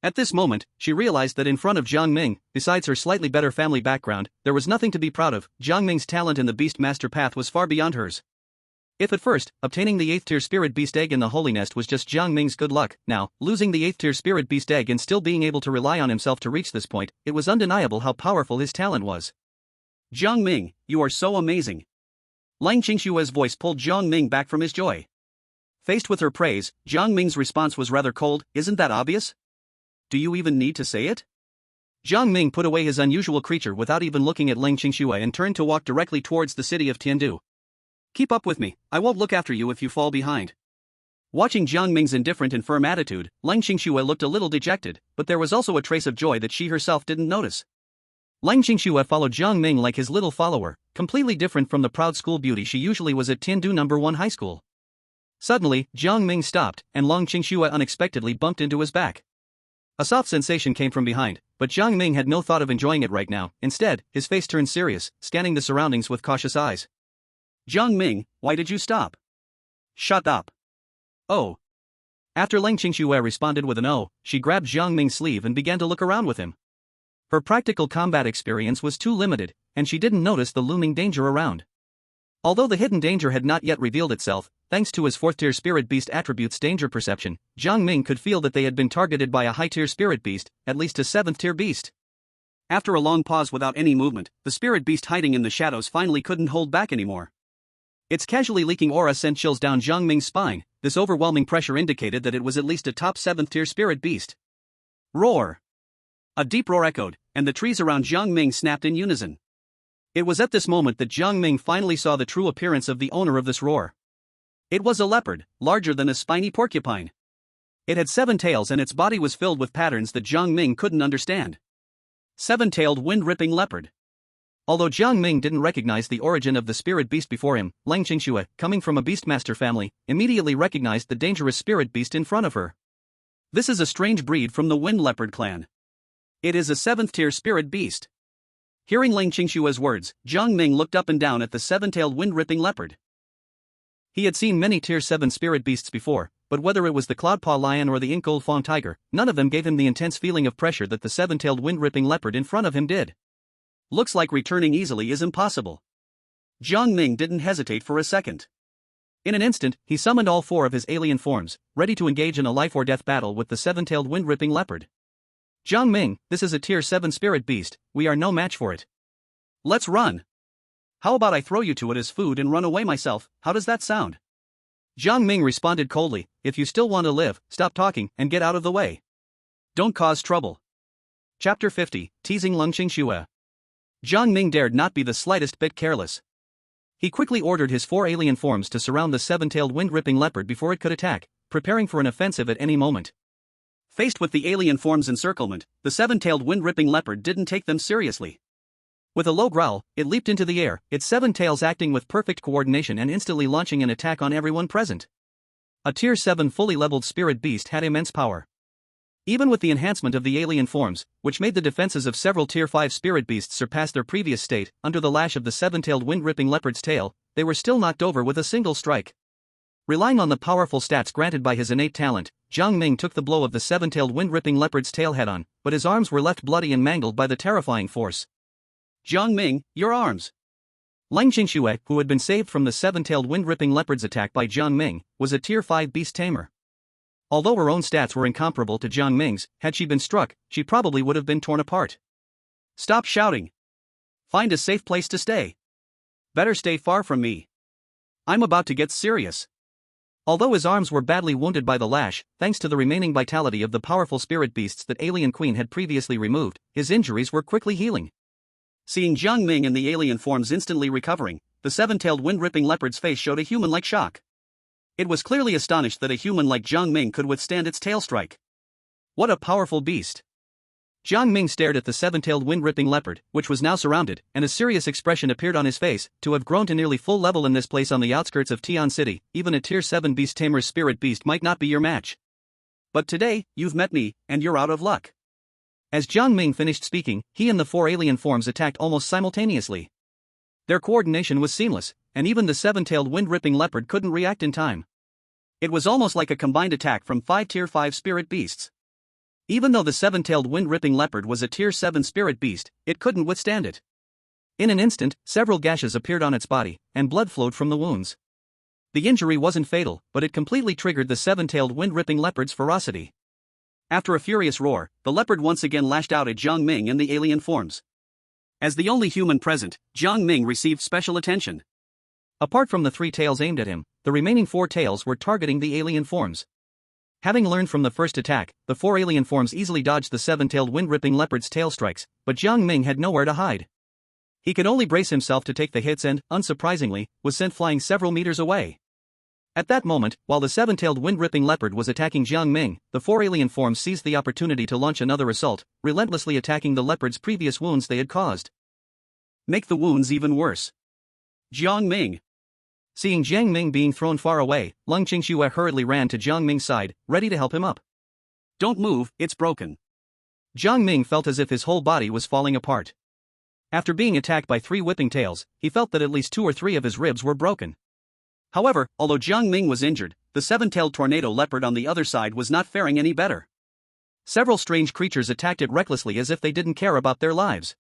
At this moment, she realized that in front of Jiang Ming, besides her slightly better family background, there was nothing to be proud of. Jiang Ming's talent in the Beast Master path was far beyond hers. If at first, obtaining the 8th-tier Spirit Beast Egg in the Holy Nest was just Jiang Ming's good luck, now, losing the 8th-tier Spirit Beast Egg and still being able to rely on himself to reach this point, it was undeniable how powerful his talent was. Jiang Ming, you are so amazing. Ling Qingxue's voice pulled Jiang Ming back from his joy. Faced with her praise, Jiang Ming's response was rather cold. Isn't that obvious? Do you even need to say it? Jiang Ming put away his unusual creature without even looking at Ling Qingxue and turned to walk directly towards the city of Tiandu. Keep up with me, I won't look after you if you fall behind. Watching Jiang Ming's indifferent and firm attitude, Ling Qingxue looked a little dejected, but there was also a trace of joy that she herself didn't notice. Ling Qingxue followed Jiang Ming like his little follower, completely different from the proud school beauty she usually was at Tiandu No. 1 High School. Suddenly, Jiang Ming stopped, and Ling Qingxue unexpectedly bumped into his back. A soft sensation came from behind, but Jiang Ming had no thought of enjoying it right now. Instead, his face turned serious, scanning the surroundings with cautious eyes. Jiang Ming, why did you stop? Shut up. Oh. After Ling Qingxue responded with an "oh," she grabbed Jiang Ming's sleeve and began to look around with him. Her practical combat experience was too limited, and she didn't notice the looming danger around. Although the hidden danger had not yet revealed itself, thanks to his 4th-tier spirit beast attribute's danger perception, Jiang Ming could feel that they had been targeted by a high-tier spirit beast, at least a 7th-tier beast. After a long pause without any movement, the spirit beast hiding in the shadows finally couldn't hold back anymore. Its casually leaking aura sent chills down Jiang Ming's spine. This overwhelming pressure indicated that it was at least a top 7th-tier spirit beast. Roar! A deep roar echoed, and the trees around Jiang Ming snapped in unison. It was at this moment that Jiang Ming finally saw the true appearance of the owner of this roar. It was a leopard, larger than a spiny porcupine. It had 7 tails and its body was filled with patterns that Jiang Ming couldn't understand. 7-tailed wind-ripping leopard. Although Jiang Ming didn't recognize the origin of the spirit beast before him, Ling Qingxue, coming from a beastmaster family, immediately recognized the dangerous spirit beast in front of her. This is a strange breed from the wind leopard clan. It is a 7th-tier spirit beast. Hearing Ling Qingxue's words, Jiang Ming looked up and down at the 7-tailed wind-ripping leopard. He had seen many tier 7 spirit beasts before, but whether it was the Clawpaw lion or the ink gold fawn tiger, none of them gave him the intense feeling of pressure that the 7-tailed wind-ripping leopard in front of him did. Looks like returning easily is impossible. Jiang Ming didn't hesitate for a second. In an instant, he summoned all 4 of his alien forms, ready to engage in a life-or-death battle with the 7-tailed wind-ripping leopard. Jiang Ming, this is a tier 7 spirit beast, we are no match for it. Let's run. How about I throw you to it as food and run away myself, how does that sound? Jiang Ming responded coldly, if you still want to live, stop talking and get out of the way. Don't cause trouble. Chapter 50, Teasing Ling Qingxue. Jiang Ming dared not be the slightest bit careless. He quickly ordered his 4 alien forms to surround the 7-tailed wind-ripping leopard before it could attack, preparing for an offensive at any moment. Faced with the alien form's encirclement, the 7-tailed wind-ripping leopard didn't take them seriously. With a low growl, it leaped into the air, its 7 tails acting with perfect coordination and instantly launching an attack on everyone present. A tier 7 fully leveled spirit beast had immense power. Even with the enhancement of the alien forms, which made the defenses of several tier 5 spirit beasts surpass their previous state, under the lash of the 7-tailed wind-ripping leopard's tail, they were still knocked over with a single strike. Relying on the powerful stats granted by his innate talent, Jiang Ming took the blow of the 7-tailed wind-ripping leopard's tail head-on, but his arms were left bloody and mangled by the terrifying force. Jiang Ming, your arms! Lang Qingxue, who had been saved from the seven-tailed wind-ripping leopard's attack by Jiang Ming, was a Tier 5 beast tamer. Although her own stats were incomparable to Jiang Ming's, had she been struck, she probably would have been torn apart. Stop shouting. Find a safe place to stay. Better stay far from me. I'm about to get serious. Although his arms were badly wounded by the lash, thanks to the remaining vitality of the powerful spirit beasts that Alien Queen had previously removed, his injuries were quickly healing. Seeing Jiang Ming and the alien forms instantly recovering, the seven-tailed wind-ripping leopard's face showed a human-like shock. It was clearly astonished that a human like Jiang Ming could withstand its tail strike. What a powerful beast! Jiang Ming stared at the seven-tailed wind-ripping leopard, which was now surrounded, and a serious expression appeared on his face. To have grown to nearly full level in this place on the outskirts of Tian City, even a Tier 7 beast tamer's spirit beast might not be your match. But today, you've met me, and you're out of luck. As Jiang Ming finished speaking, he and the four alien forms attacked almost simultaneously. Their coordination was seamless, and even the seven-tailed wind-ripping leopard couldn't react in time. It was almost like a combined attack from 5 Tier 5 spirit beasts. Even though the seven-tailed wind-ripping leopard was a Tier 7 spirit beast, it couldn't withstand it. In an instant, several gashes appeared on its body, and blood flowed from the wounds. The injury wasn't fatal, but it completely triggered the seven-tailed wind-ripping leopard's ferocity. After a furious roar, the leopard once again lashed out at Jiang Ming and the alien forms. As the only human present, Jiang Ming received special attention. Apart from the 3 tails aimed at him, the remaining 4 tails were targeting the alien forms. Having learned from the first attack, the 4 alien forms easily dodged the seven-tailed wind-ripping leopard's tail strikes, but Jiang Ming had nowhere to hide. He could only brace himself to take the hits and, unsurprisingly, was sent flying several meters away. At that moment, while the seven-tailed wind-ripping leopard was attacking Jiang Ming, the 4 alien forms seized the opportunity to launch another assault, relentlessly attacking the leopard's previous wounds they had caused. Make the wounds even worse. Jiang Ming. Seeing Jiang Ming being thrown far away, Lang Qingxue hurriedly ran to Jiang Ming's side, ready to help him up. Don't move, it's broken. Jiang Ming felt as if his whole body was falling apart. After being attacked by 3 whipping tails, he felt that at least 2 or 3 of his ribs were broken. However, although Jiang Ming was injured, the seven-tailed tornado leopard on the other side was not faring any better. Several strange creatures attacked it recklessly as if they didn't care about their lives.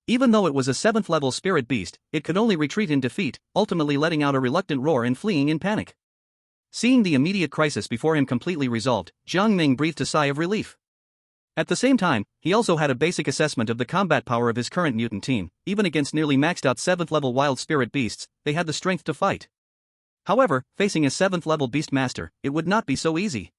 Even though it was a 7th-level spirit beast, it could only retreat in defeat, ultimately letting out a reluctant roar and fleeing in panic. Seeing the immediate crisis before him completely resolved, Jiang Ming breathed a sigh of relief. At the same time, he also had a basic assessment of the combat power of his current mutant team. Even against nearly maxed-out 7th-level wild spirit beasts, they had the strength to fight. However, facing a 7th-level Beastmaster, it would not be so easy.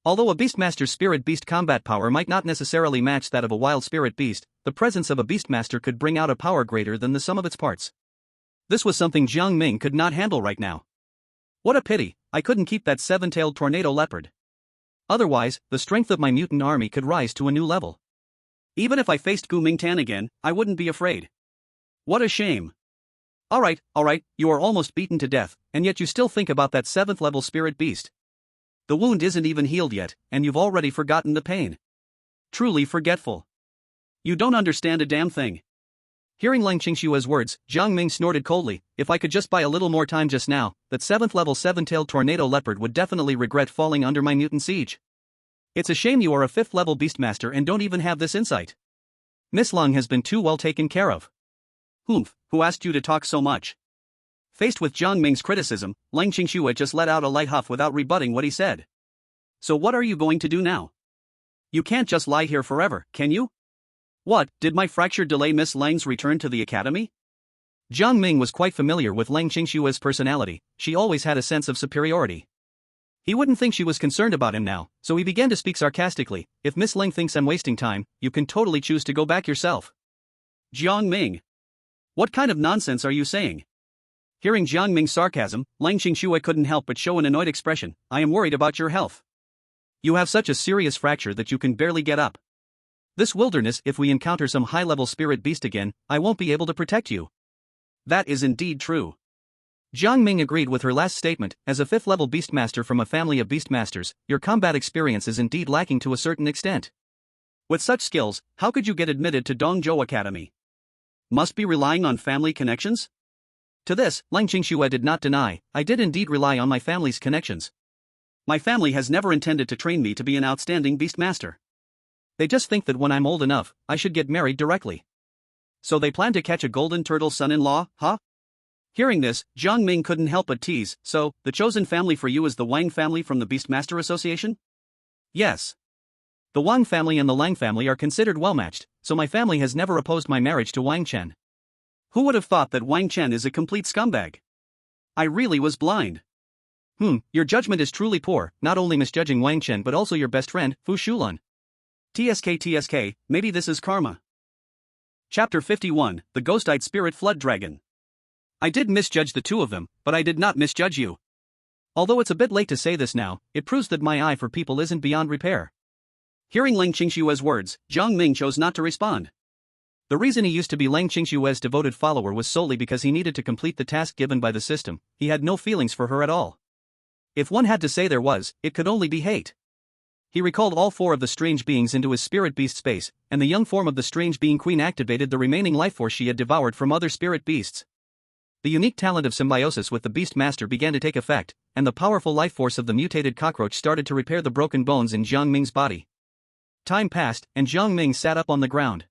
Although a Beastmaster's spirit beast combat power might not necessarily match that of a wild spirit beast, the presence of a Beastmaster could bring out a power greater than the sum of its parts. This was something Jiang Ming could not handle right now. What a pity, I couldn't keep that 7-tailed tornado leopard. Otherwise, the strength of my mutant army could rise to a new level. Even if I faced Gu Mingtan again, I wouldn't be afraid. What a shame. Alright, you are almost beaten to death, and yet you still think about that 7th-level spirit beast. The wound isn't even healed yet, and you've already forgotten the pain. Truly forgetful. You don't understand a damn thing. Hearing Lang Qingxue's words, Jiang Ming snorted coldly. If I could just buy a little more time just now, that 7th-level 7-tailed tornado leopard would definitely regret falling under my mutant siege. It's a shame you are a 5th-level Beastmaster and don't even have this insight. Miss Lung has been too well taken care of. Humph, who asked you to talk so much? Faced with Jiang Ming's criticism, Lang Qingxue just let out a light huff without rebutting what he said. So what are you going to do now? You can't just lie here forever, can you? What, did my fracture delay Miss Lang's return to the academy? Jiang Ming was quite familiar with Lang Qingxue's personality. She always had a sense of superiority. He wouldn't think she was concerned about him now, so he began to speak sarcastically. If Miss Lang thinks I'm wasting time, you can totally choose to go back yourself. Jiang Ming. What kind of nonsense are you saying? Hearing Jiang Ming's sarcasm, Lang Qingxue couldn't help but show an annoyed expression. I am worried about your health. You have such a serious fracture that you can barely get up. This wilderness, if we encounter some high-level spirit beast again, I won't be able to protect you. That is indeed true. Jiang Ming agreed with her last statement. As a 5th-level Beastmaster from a family of Beastmasters, your combat experience is indeed lacking to a certain extent. With such skills, how could you get admitted to Dongzhou Academy? Must be relying on family connections? To this, Lang Qingxue did not deny. I did indeed rely on my family's connections. My family has never intended to train me to be an outstanding Beastmaster. They just think that when I'm old enough, I should get married directly. So they plan to catch a golden turtle son-in-law, huh? Hearing this, Jiang Ming couldn't help but tease, so, the chosen family for you is the Wang family from the Beastmaster Association? Yes. The Wang family and the Lang family are considered well-matched, so my family has never opposed my marriage to Wang Chen. Who would have thought that Wang Chen is a complete scumbag? I really was blind. Your judgment is truly poor, not only misjudging Wang Chen but also your best friend, Fu Shulun. TSK, maybe this is karma. Chapter 51, The Ghost-Eyed Spirit Flood Dragon. I did misjudge the two of them, but I did not misjudge you. Although it's a bit late to say this now, it proves that my eye for people isn't beyond repair. Hearing Lang Qingshue's words, Jiang Ming chose not to respond. The reason he used to be Lang Qingshue's devoted follower was solely because he needed to complete the task given by the system. He had no feelings for her at all. If one had to say there was, it could only be hate. He recalled all four of the strange beings into his spirit beast space, and the young form of the strange being queen activated the remaining life force she had devoured from other spirit beasts. The unique talent of symbiosis with the beast master began to take effect, and the powerful life force of the mutated cockroach started to repair the broken bones in Jiang Ming's body. Time passed, and Jiang Ming sat up on the ground.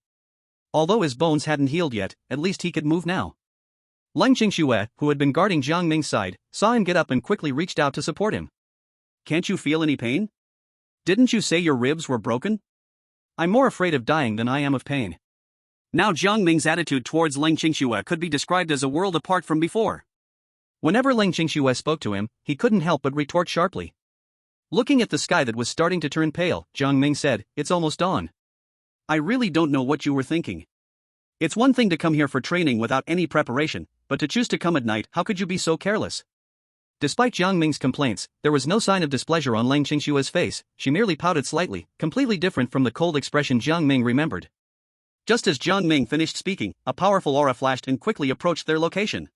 Although his bones hadn't healed yet, at least he could move now. Lang Qingxue, who had been guarding Jiang Ming's side, saw him get up and quickly reached out to support him. Can't you feel any pain? Didn't you say your ribs were broken? I'm more afraid of dying than I am of pain. Now Jiang Ming's attitude towards Lang Qingxue could be described as a world apart from before. Whenever Lang Qingxue spoke to him, he couldn't help but retort sharply. Looking at the sky that was starting to turn pale, Jiang Ming said, "It's almost dawn. I really don't know what you were thinking. It's one thing to come here for training without any preparation, but to choose to come at night, how could you be so careless?" Despite Jiang Ming's complaints, there was no sign of displeasure on Lang Qingshue's face. She merely pouted slightly, completely different from the cold expression Jiang Ming remembered. Just as Jiang Ming finished speaking, a powerful aura flashed and quickly approached their location.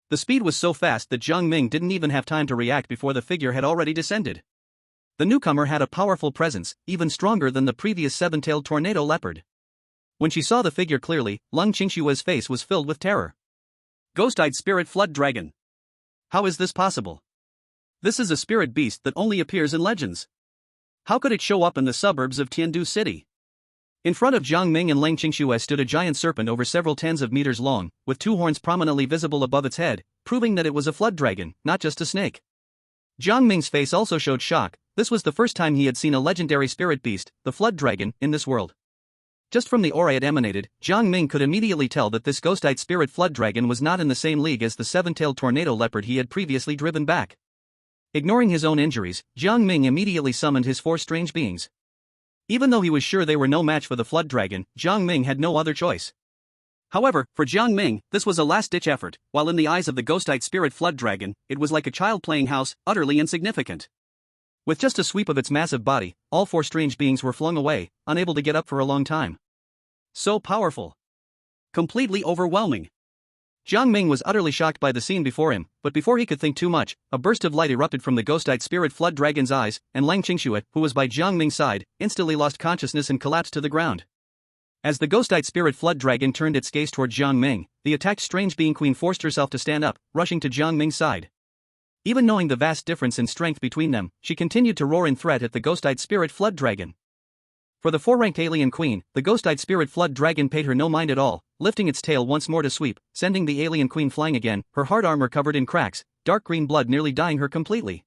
The speed was so fast that Jiang Ming didn't even have time to react before the figure had already descended. The newcomer had a powerful presence, even stronger than the previous seven-tailed tornado leopard. When she saw the figure clearly, Lang Qingshue's face was filled with terror. Ghost-eyed spirit flood dragon. How is this possible? This is a spirit beast that only appears in legends. How could it show up in the suburbs of Tiandu City? In front of Jiang Ming and Lang Qingxue stood a giant serpent over several tens of meters long, with two horns prominently visible above its head, proving that it was a flood dragon, not just a snake. Jiang Ming's face also showed shock. This was the first time he had seen a legendary spirit beast, the flood dragon, in this world. Just from the aura it emanated, Jiang Ming could immediately tell that this ghost-eyed spirit flood dragon was not in the same league as the seven-tailed tornado leopard he had previously driven back. Ignoring his own injuries, Jiang Ming immediately summoned his four strange beings. Even though he was sure they were no match for the flood dragon, Jiang Ming had no other choice. However, for Jiang Ming, this was a last-ditch effort, while in the eyes of the ghost-eyed spirit flood dragon, it was like a child playing house, utterly insignificant. With just a sweep of its massive body, all four strange beings were flung away, unable to get up for a long time. So powerful. Completely overwhelming. Jiang Ming was utterly shocked by the scene before him, but before he could think too much, a burst of light erupted from the ghost-eyed spirit flood dragon's eyes, and Lang Qingxue, who was by Jiang Ming's side, instantly lost consciousness and collapsed to the ground. As the ghost-eyed spirit flood dragon turned its gaze toward Jiang Ming, the attacked strange being queen forced herself to stand up, rushing to Jiang Ming's side. Even knowing the vast difference in strength between them, she continued to roar in threat at the ghost-eyed spirit flood dragon. For the four-ranked alien queen, the ghost-eyed spirit flood dragon paid her no mind at all, lifting its tail once more to sweep, sending the alien queen flying again, her hard armor covered in cracks, dark green blood nearly dyeing her completely.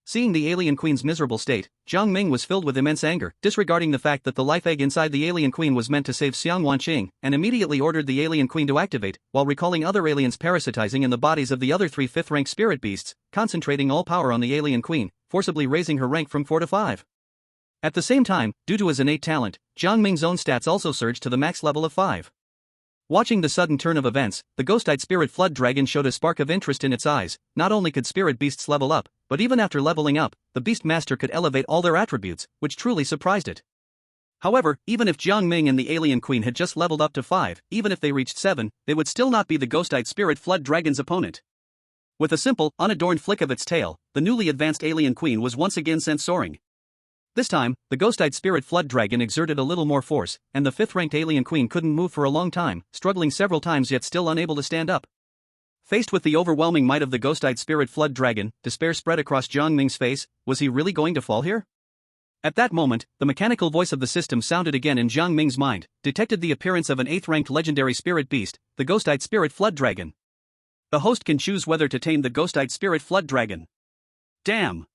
Seeing the alien queen's miserable state, Jiang Ming was filled with immense anger, disregarding the fact that the life egg inside the alien queen was meant to save Xiang Wanqing, and immediately ordered the alien queen to activate, while recalling other aliens parasitizing in the bodies of the other three fifth-rank spirit beasts, concentrating all power on the alien queen, forcibly raising her rank from 4 to 5. At the same time, due to his innate talent, Jiang Ming's own stats also surged to the max level of 5. Watching the sudden turn of events, the ghost-eyed spirit flood dragon showed a spark of interest in its eyes. Not only could spirit beasts level up, but even after leveling up, the beast master could elevate all their attributes, which truly surprised it. However, even if Jiang Ming and the alien queen had just leveled up to 5, even if they reached 7, they would still not be the ghost-eyed spirit flood dragon's opponent. With a simple, unadorned flick of its tail, the newly advanced alien queen was once again sent soaring. This time, the ghost-eyed spirit flood dragon exerted a little more force, and the fifth-ranked alien queen couldn't move for a long time, struggling several times yet still unable to stand up. Faced with the overwhelming might of the ghost-eyed spirit flood dragon, despair spread across Jiang Ming's face. Was he really going to fall here? At that moment, the mechanical voice of the system sounded again in Jiang Ming's mind, detected the appearance of an 8th-ranked legendary spirit beast, the ghost-eyed spirit flood dragon. The host can choose whether to tame the ghostite spirit flood dragon. Damn.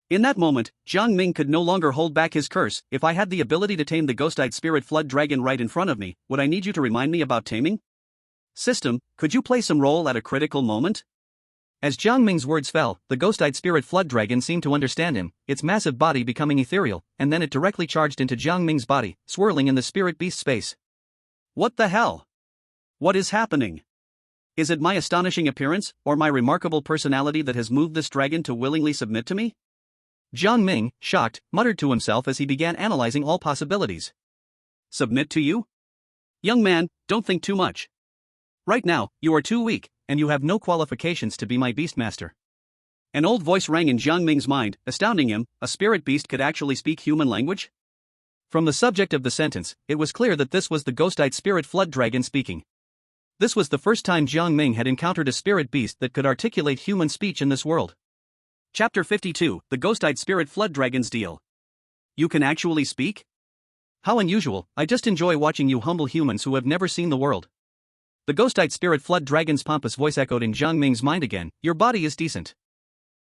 In that moment, Jiang Ming could no longer hold back his curse. If I had the ability to tame the ghostite spirit flood dragon right in front of me, would I need you to remind me about taming? System, could you play some role at a critical moment? As Jiang Ming's words fell, the ghostite spirit flood dragon seemed to understand him, its massive body becoming ethereal, and then it directly charged into Jiang Ming's body, swirling in the spirit beast space. What the hell? What is happening? Is it my astonishing appearance, or my remarkable personality that has moved this dragon to willingly submit to me? Jiang Ming, shocked, muttered to himself as he began analyzing all possibilities. Submit to you? Young man, don't think too much. Right now, you are too weak, and you have no qualifications to be my beastmaster. An old voice rang in Jiang Ming's mind, astounding him. A spirit beast could actually speak human language? From the subject of the sentence, it was clear that this was the ghostite spirit flood dragon speaking. This was the first time Jiang Ming had encountered a spirit beast that could articulate human speech in this world. Chapter 52, The Ghostite Spirit Flood Dragon's Deal. You can actually speak? How unusual. I just enjoy watching you humble humans who have never seen the world. The ghostite spirit flood dragon's pompous voice echoed in Jiang Ming's mind again. Your body is decent.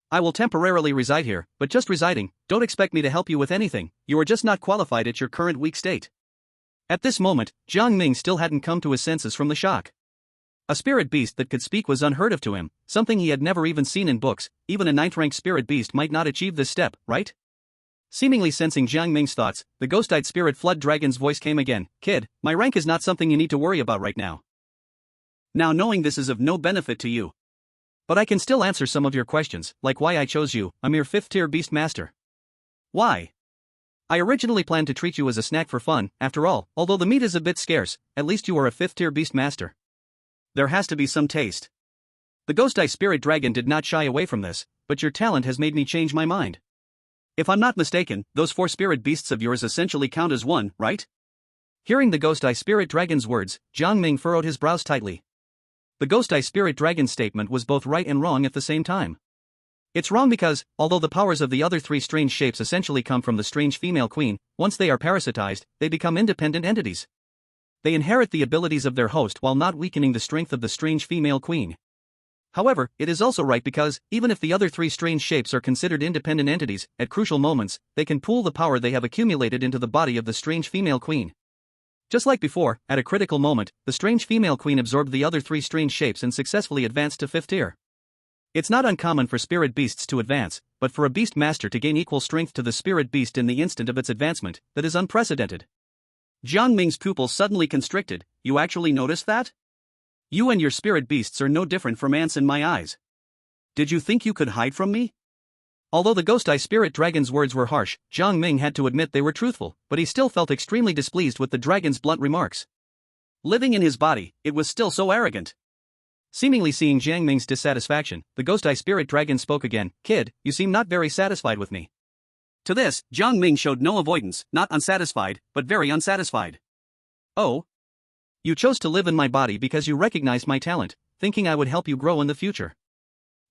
I will temporarily reside here, but just residing. Don't expect me to help you with anything. You are just not qualified at your current weak state. At this moment, Jiang Ming still hadn't come to his senses from the shock. A spirit beast that could speak was unheard of to him, something he had never even seen in books. Even a 9th-ranked spirit beast might not achieve this step, right? Seemingly sensing Jiang Ming's thoughts, the ghostite spirit flood dragon's voice came again. Kid, my rank is not something you need to worry about right now. Now knowing this is of no benefit to you. But I can still answer some of your questions, like why I chose you, a mere 5th-tier beast master. Why? I originally planned to treat you as a snack for fun. After all, although the meat is a bit scarce, at least you are a 5th-tier beast master. There has to be some taste. The ghostite spirit dragon did not shy away from this, but your talent has made me change my mind. If I'm not mistaken, those 4 spirit beasts of yours essentially count as one, right? Hearing the ghostite spirit dragon's words, Jiang Ming furrowed his brows tightly. The ghostite spirit dragon's statement was both right and wrong at the same time. It's wrong because, although the powers of the other 3 strange shapes essentially come from the strange female queen, once they are parasitized, they become independent entities. They inherit the abilities of their host while not weakening the strength of the strange female queen. However, it is also right because, even if the other 3 strange shapes are considered independent entities, at crucial moments, they can pool the power they have accumulated into the body of the strange female queen. Just like before, at a critical moment, the strange female queen absorbed the other 3 strange shapes and successfully advanced to 5th tier. It's not uncommon for spirit beasts to advance, but for a beast master to gain equal strength to the spirit beast in the instant of its advancement, that is unprecedented. Jiang Ming's pupils suddenly constricted. You actually noticed that? You and your spirit beasts are no different from ants in my eyes. Did you think you could hide from me? Although the ghostite spirit dragon's words were harsh, Jiang Ming had to admit they were truthful, but he still felt extremely displeased with the dragon's blunt remarks. Living in his body, it was still so arrogant. Seemingly seeing Jiang Ming's dissatisfaction, the ghostite spirit dragon spoke again. Kid, you seem not very satisfied with me. To this, Jiang Ming showed no avoidance, not unsatisfied, but very unsatisfied. Oh? You chose to live in my body because you recognized my talent, thinking I would help you grow in the future.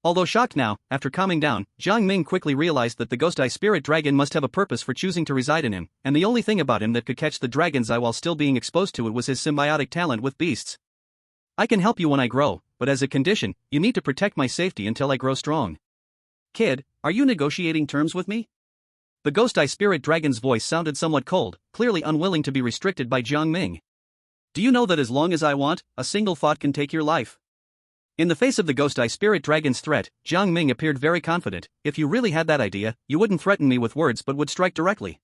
Although shocked now, after calming down, Jiang Ming quickly realized that the ghostite spirit dragon must have a purpose for choosing to reside in him, and the only thing about him that could catch the dragon's eye while still being exposed to it was his symbiotic talent with beasts. I can help you when I grow, but as a condition, you need to protect my safety until I grow strong. Kid, are you negotiating terms with me? The ghostite spirit dragon's voice sounded somewhat cold, clearly unwilling to be restricted by Jiang Ming. Do you know that as long as I want, a single thought can take your life? In the face of the ghostite spirit dragon's threat, Jiang Ming appeared very confident. If you really had that idea, you wouldn't threaten me with words but would strike directly.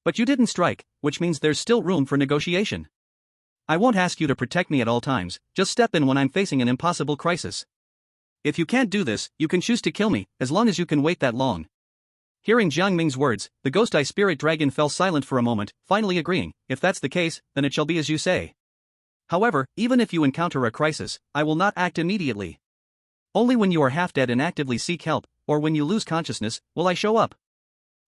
But you didn't strike, which means there's still room for negotiation. I won't ask you to protect me at all times, just step in when I'm facing an impossible crisis. If you can't do this, you can choose to kill me, as long as you can wait that long. Hearing Jiang Ming's words, the ghostite spirit dragon fell silent for a moment, finally agreeing. If that's the case, then it shall be as you say. However, even if you encounter a crisis, I will not act immediately. Only when you are half dead and actively seek help, or when you lose consciousness, will I show up.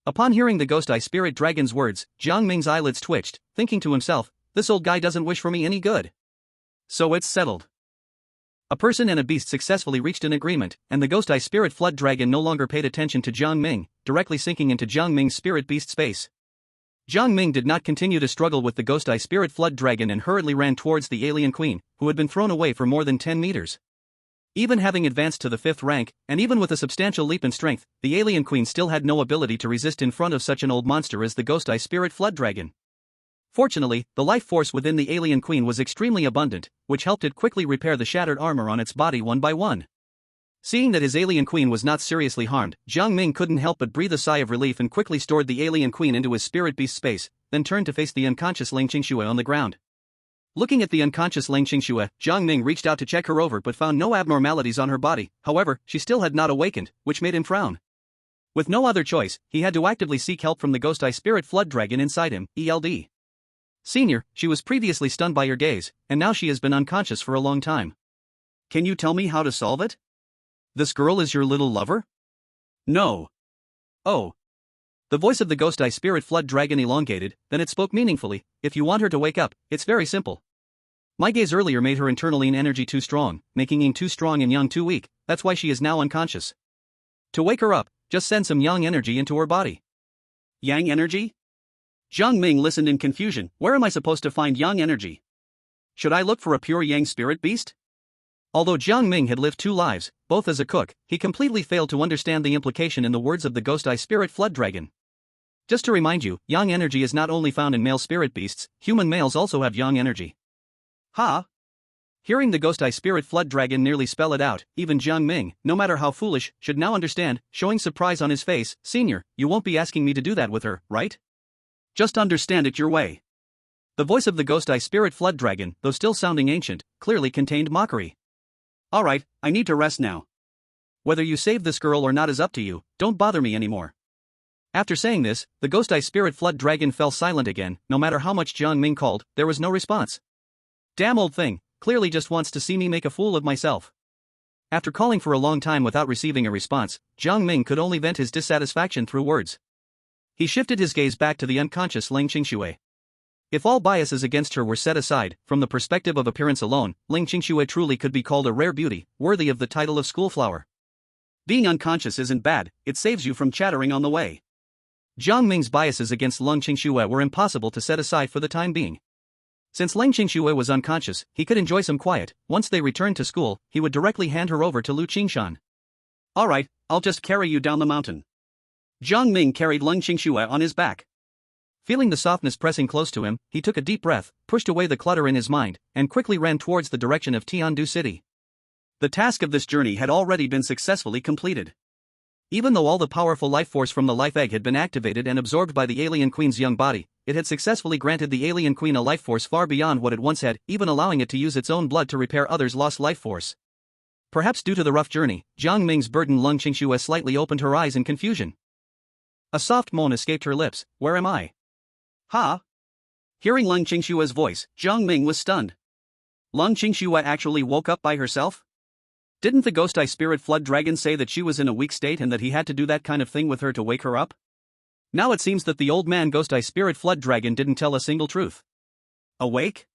Upon hearing the ghostite spirit dragon's words, Jiang Ming's eyelids twitched, thinking to himself, this old guy doesn't wish for me any good. So it's settled. A person and a beast successfully reached an agreement, and the ghostite spirit flood dragon no longer paid attention to Jiang Ming, directly sinking into Jiang Ming's spirit beast space. Jiang Ming did not continue to struggle with the ghostite spirit flood dragon and hurriedly ran towards the alien queen, who had been thrown away for more than 10 meters. Even having advanced to the 5th rank, and even with a substantial leap in strength, the alien queen still had no ability to resist in front of such an old monster as the Ghost Eye Spirit Flood Dragon. Fortunately, the life force within the alien queen was extremely abundant, which helped it quickly repair the shattered armor on its body one by one. Seeing that his alien queen was not seriously harmed, Jiang Ming couldn't help but breathe a sigh of relief and quickly stored the alien queen into his spirit beast space, then turned to face the unconscious Ling Qingxue on the ground. Looking at the unconscious Ling Qingxue, Jiang Ming reached out to check her over but found no abnormalities on her body. However, she still had not awakened, which made him frown. With no other choice, he had to actively seek help from the Ghost Eye Spirit Flood Dragon inside him, ELD. Senior, she was previously stunned by your gaze, and now she has been unconscious for a long time. Can you tell me how to solve it? This girl is your little lover? No. Oh. The voice of the Ghost Eye Spirit Flood Dragon elongated, then it spoke meaningfully. If you want her to wake up, it's very simple. My gaze earlier made her internal yin energy too strong, making yin too strong and yang too weak. That's why she is now unconscious. To wake her up, just send some yang energy into her body. Yang energy? Jiang Ming listened in confusion. Where am I supposed to find yang energy? Should I look for a pure yang spirit beast? Although Jiang Ming had lived 2 lives, both as a cook, he completely failed to understand the implication in the words of the Ghost Eye Spirit Flood Dragon. Just to remind you, yang energy is not only found in male spirit beasts, human males also have yang energy. Huh? Hearing the Ghost Eye Spirit Flood Dragon nearly spell it out, even Jiang Ming, no matter how foolish, should now understand, showing surprise on his face. Senior, you won't be asking me to do that with her, right? Just understand it your way. The voice of the Ghost Eye Spirit Flood Dragon, though still sounding ancient, clearly contained mockery. Alright, I need to rest now. Whether you save this girl or not is up to you, don't bother me anymore. After saying this, the Ghost Eye Spirit Flood Dragon fell silent again. No matter how much Jiang Ming called, there was no response. Damn old thing, clearly just wants to see me make a fool of myself. After calling for a long time without receiving a response, Jiang Ming could only vent his dissatisfaction through words. He shifted his gaze back to the unconscious Ling Qingxue. If all biases against her were set aside, from the perspective of appearance alone, Ling Qingxue truly could be called a rare beauty, worthy of the title of schoolflower. Being unconscious isn't bad, it saves you from chattering on the way. Jiang Ming's biases against Ling Qingxue were impossible to set aside for the time being. Since Ling Qingxue was unconscious, he could enjoy some quiet. Once they returned to school, he would directly hand her over to Lu Qingshan. Alright, I'll just carry you down the mountain. Jiang Ming carried Ling Qingxue on his back. Feeling the softness pressing close to him, he took a deep breath, pushed away the clutter in his mind, and quickly ran towards the direction of Tiandu City. The task of this journey had already been successfully completed. Even though all the powerful life force from the life egg had been activated and absorbed by the alien queen's young body, it had successfully granted the alien queen a life force far beyond what it once had, even allowing it to use its own blood to repair others' lost life force. Perhaps due to the rough journey, Jiang Ming's burdened Ling Qingxue slightly opened her eyes in confusion. A soft moan escaped her lips. Where am I? Huh? Hearing Ling Qingxue's voice, Jiang Ming was stunned. Ling Qingxue actually woke up by herself? Didn't the Ghost Eye Spirit Flood Dragon say that she was in a weak state and that he had to do that kind of thing with her to wake her up? Now it seems that the old man Ghost Eye Spirit Flood Dragon didn't tell a single truth. Awake?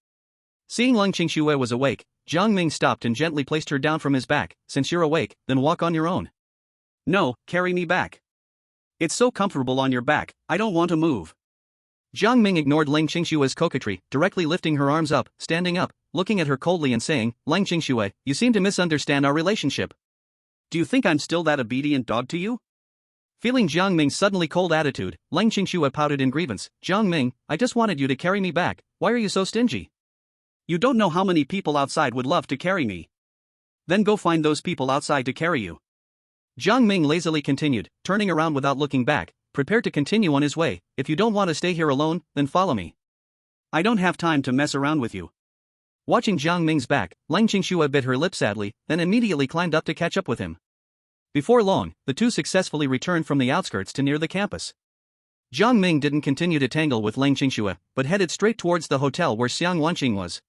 Seeing Ling Qingxue was awake, Jiang Ming stopped and gently placed her down from his back. Since you're awake, then walk on your own. No, carry me back. It's so comfortable on your back, I don't want to move. Jiang Ming ignored Ling Qingxue's coquetry, directly lifting her arms up, standing up, looking at her coldly and saying, Ling Qingxue, you seem to misunderstand our relationship. Do you think I'm still that obedient dog to you? Feeling Jiang Ming's suddenly cold attitude, Ling Qingxue pouted in grievance. Jiang Ming, I just wanted you to carry me back. Why are you so stingy? You don't know how many people outside would love to carry me. Then go find those people outside to carry you. Jiang Ming lazily continued, turning around without looking back, prepared to continue on his way. If you don't want to stay here alone, then follow me. I don't have time to mess around with you. Watching Jiang Ming's back, Ling Qingxue bit her lip sadly, then immediately climbed up to catch up with him. Before long, the two successfully returned from the outskirts to near the campus. Jiang Ming didn't continue to tangle with Ling Qingxue, but headed straight towards the hotel where Xiang Wanqing was.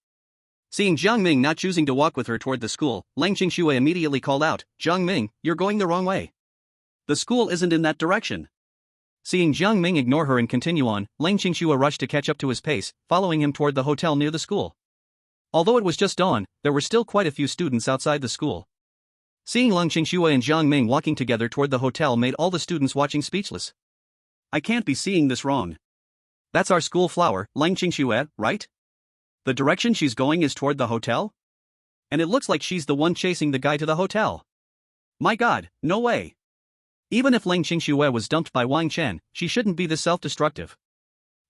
Seeing Jiang Ming not choosing to walk with her toward the school, Ling Qingxue immediately called out, Jiang Ming, you're going the wrong way. The school isn't in that direction. Seeing Jiang Ming ignore her and continue on, Ling Qingxue rushed to catch up to his pace, following him toward the hotel near the school. Although it was just dawn, there were still quite a few students outside the school. Seeing Ling Qingxue and Jiang Ming walking together toward the hotel made all the students watching speechless. I can't be seeing this wrong. That's our school flower, Ling Qingxue, right? The direction she's going is toward the hotel? And it looks like she's the one chasing the guy to the hotel. My god, no way. Even if Ling Qingxue was dumped by Wang Chen, she shouldn't be this self-destructive.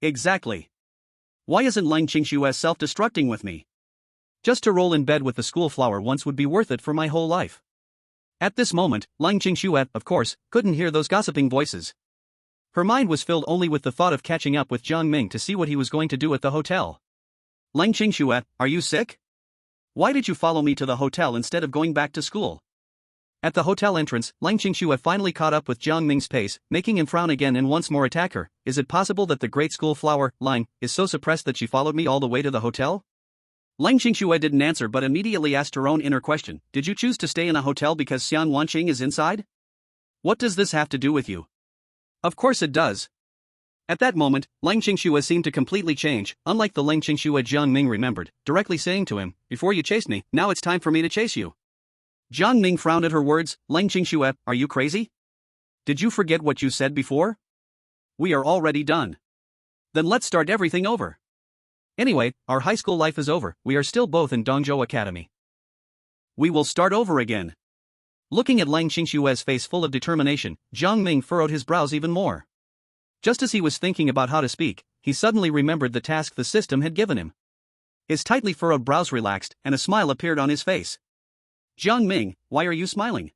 Exactly. Why isn't Ling Qingxue self-destructing with me? Just to roll in bed with the school flower once would be worth it for my whole life. At this moment, Ling Qingxue, of course, couldn't hear those gossiping voices. Her mind was filled only with the thought of catching up with Jiang Ming to see what he was going to do at the hotel. Ling Qingxue, are you sick? Why did you follow me to the hotel instead of going back to school? At the hotel entrance, Ling Qingxue finally caught up with Jiang Ming's pace, making him frown again and once more attack her. Is it possible that the great school flower, Ling, is so suppressed that she followed me all the way to the hotel? Ling Qingxue didn't answer but immediately asked her own inner question. Did you choose to stay in a hotel because Xian Wanqing is inside? What does this have to do with you? Of course it does. At that moment, Ling Qingxue seemed to completely change, unlike the Ling Qingxue Jiang Ming remembered, directly saying to him, before you chased me, now it's time for me to chase you. Jiang Ming frowned at her words. Ling Qingxue, are you crazy? Did you forget what you said before? We are already done. Then let's start everything over. Anyway, our high school life is over, we are still both in Dongzhou Academy. We will start over again. Looking at Ling Qingxue's face full of determination, Jiang Ming furrowed his brows even more. Just as he was thinking about how to speak, he suddenly remembered the task the system had given him. His tightly furrowed brows relaxed, and a smile appeared on his face. Jiang Ming, why are you smiling?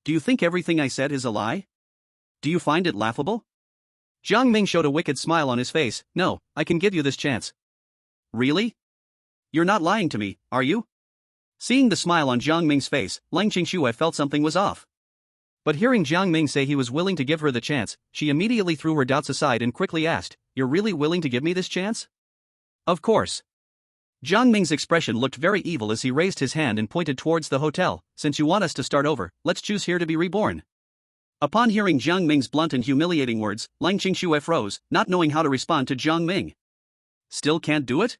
Do you think everything I said is a lie? Do you find it laughable? Jiang Ming showed a wicked smile on his face. No, I can give you this chance. Really? You're not lying to me, are you? Seeing the smile on Jiang Ming's face, Ling Qingxue felt something was off. But hearing Jiang Ming say he was willing to give her the chance, she immediately threw her doubts aside and quickly asked, You're really willing to give me this chance? Of course. Jiang Ming's expression looked very evil as he raised his hand and pointed towards the hotel. Since you want us to start over, let's choose here to be reborn. Upon hearing Jiang Ming's blunt and humiliating words, Ling Qingxue froze, not knowing how to respond to Jiang Ming. Still can't do it?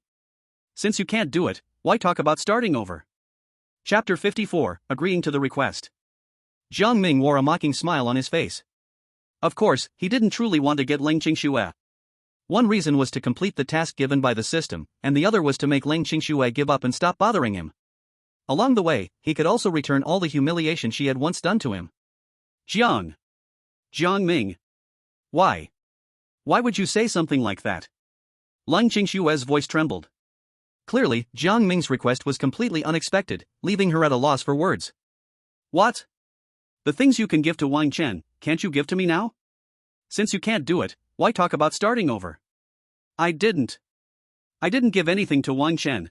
Since you can't do it, why talk about starting over? Chapter 54, Agreeing to the Request. Jiang Ming wore a mocking smile on his face. Of course, he didn't truly want to get Ling Qingxue. One reason was to complete the task given by the system, and the other was to make Ling Qingxue give up and stop bothering him. Along the way, he could also return all the humiliation she had once done to him. Jiang Ming. Why? Why would you say something like that? Ling Qingxue's voice trembled. Clearly, Jiang Ming's request was completely unexpected, leaving her at a loss for words. What? The things you can give to Wang Chen, can't you give to me now? Since you can't do it, why talk about starting over? I didn't give anything to Wang Chen.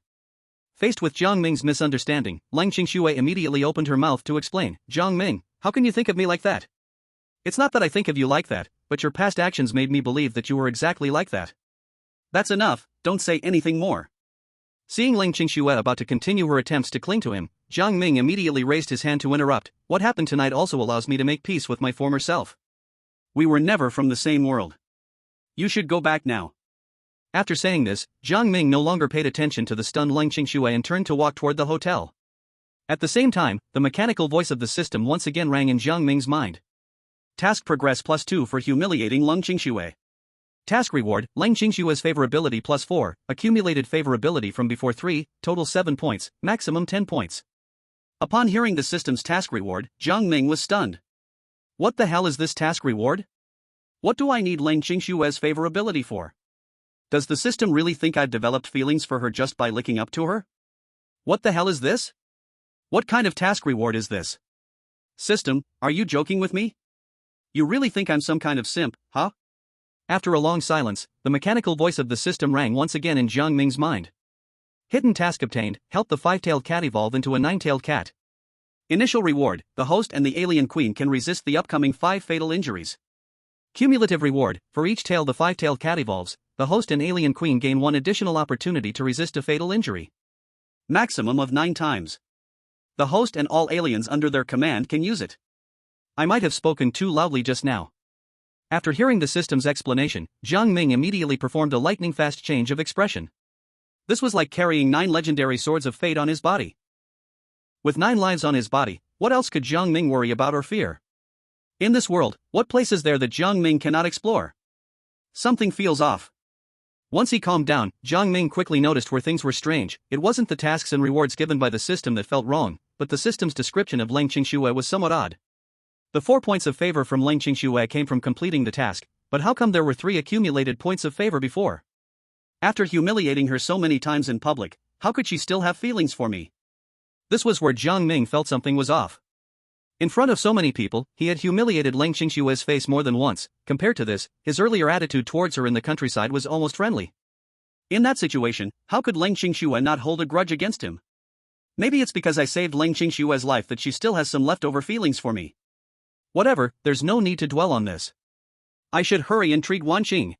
Faced with Jiang Ming's misunderstanding, Ling Qingxue immediately opened her mouth to explain. Jiang Ming, how can you think of me like that? It's not that I think of you like that, but your past actions made me believe that you were exactly like that. That's enough, don't say anything more. Seeing Ling Qingxue about to continue her attempts to cling to him, Jiang Ming immediately raised his hand to interrupt. What happened tonight also allows me to make peace with my former self. We were never from the same world. You should go back now. After saying this, Jiang Ming no longer paid attention to the stunned Ling Qingxue and turned to walk toward the hotel. At the same time, the mechanical voice of the system once again rang in Jiang Ming's mind. Task progress +2 for humiliating Ling Qingxue. Task reward, Ling Qingxue's favorability +4, accumulated favorability from before 3, total 7 points, maximum 10 points. Upon hearing the system's task reward, Jiang Ming was stunned. What the hell is this task reward? What do I need Ling Qingxue's favorability for? Does the system really think I've developed feelings for her just by licking up to her? What the hell is this? What kind of task reward is this? System, are you joking with me? You really think I'm some kind of simp, huh? After a long silence, the mechanical voice of the system rang once again in Jiang Ming's mind. Hidden task obtained, help the 5-tailed cat evolve into a 9-tailed cat. Initial reward, the host and the alien queen can resist the upcoming 5 fatal injuries. Cumulative reward, for each tail the 5-tailed cat evolves, the host and alien queen gain 1 additional opportunity to resist a fatal injury. Maximum of 9 times. The host and all aliens under their command can use it. I might have spoken too loudly just now. After hearing the system's explanation, Jiang Ming immediately performed a lightning-fast change of expression. This was like carrying 9 legendary swords of fate on his body. With 9 lives on his body, what else could Jiang Ming worry about or fear? In this world, what place is there that Jiang Ming cannot explore? Something feels off. Once he calmed down, Jiang Ming quickly noticed where things were strange. It wasn't the tasks and rewards given by the system that felt wrong, but the system's description of Leng Qingxue was somewhat odd. The 4 points of favor from Leng Qingxue came from completing the task, but how come there were 3 accumulated points of favor before? After humiliating her so many times in public, how could she still have feelings for me? This was where Jiang Ming felt something was off. In front of so many people, he had humiliated Leng Qingxue's face more than once. Compared to this, his earlier attitude towards her in the countryside was almost friendly. In that situation, how could Leng Qingxue not hold a grudge against him? Maybe it's because I saved Leng Qingxue's life that she still has some leftover feelings for me. Whatever, there's no need to dwell on this. I should hurry and treat Wang Chen.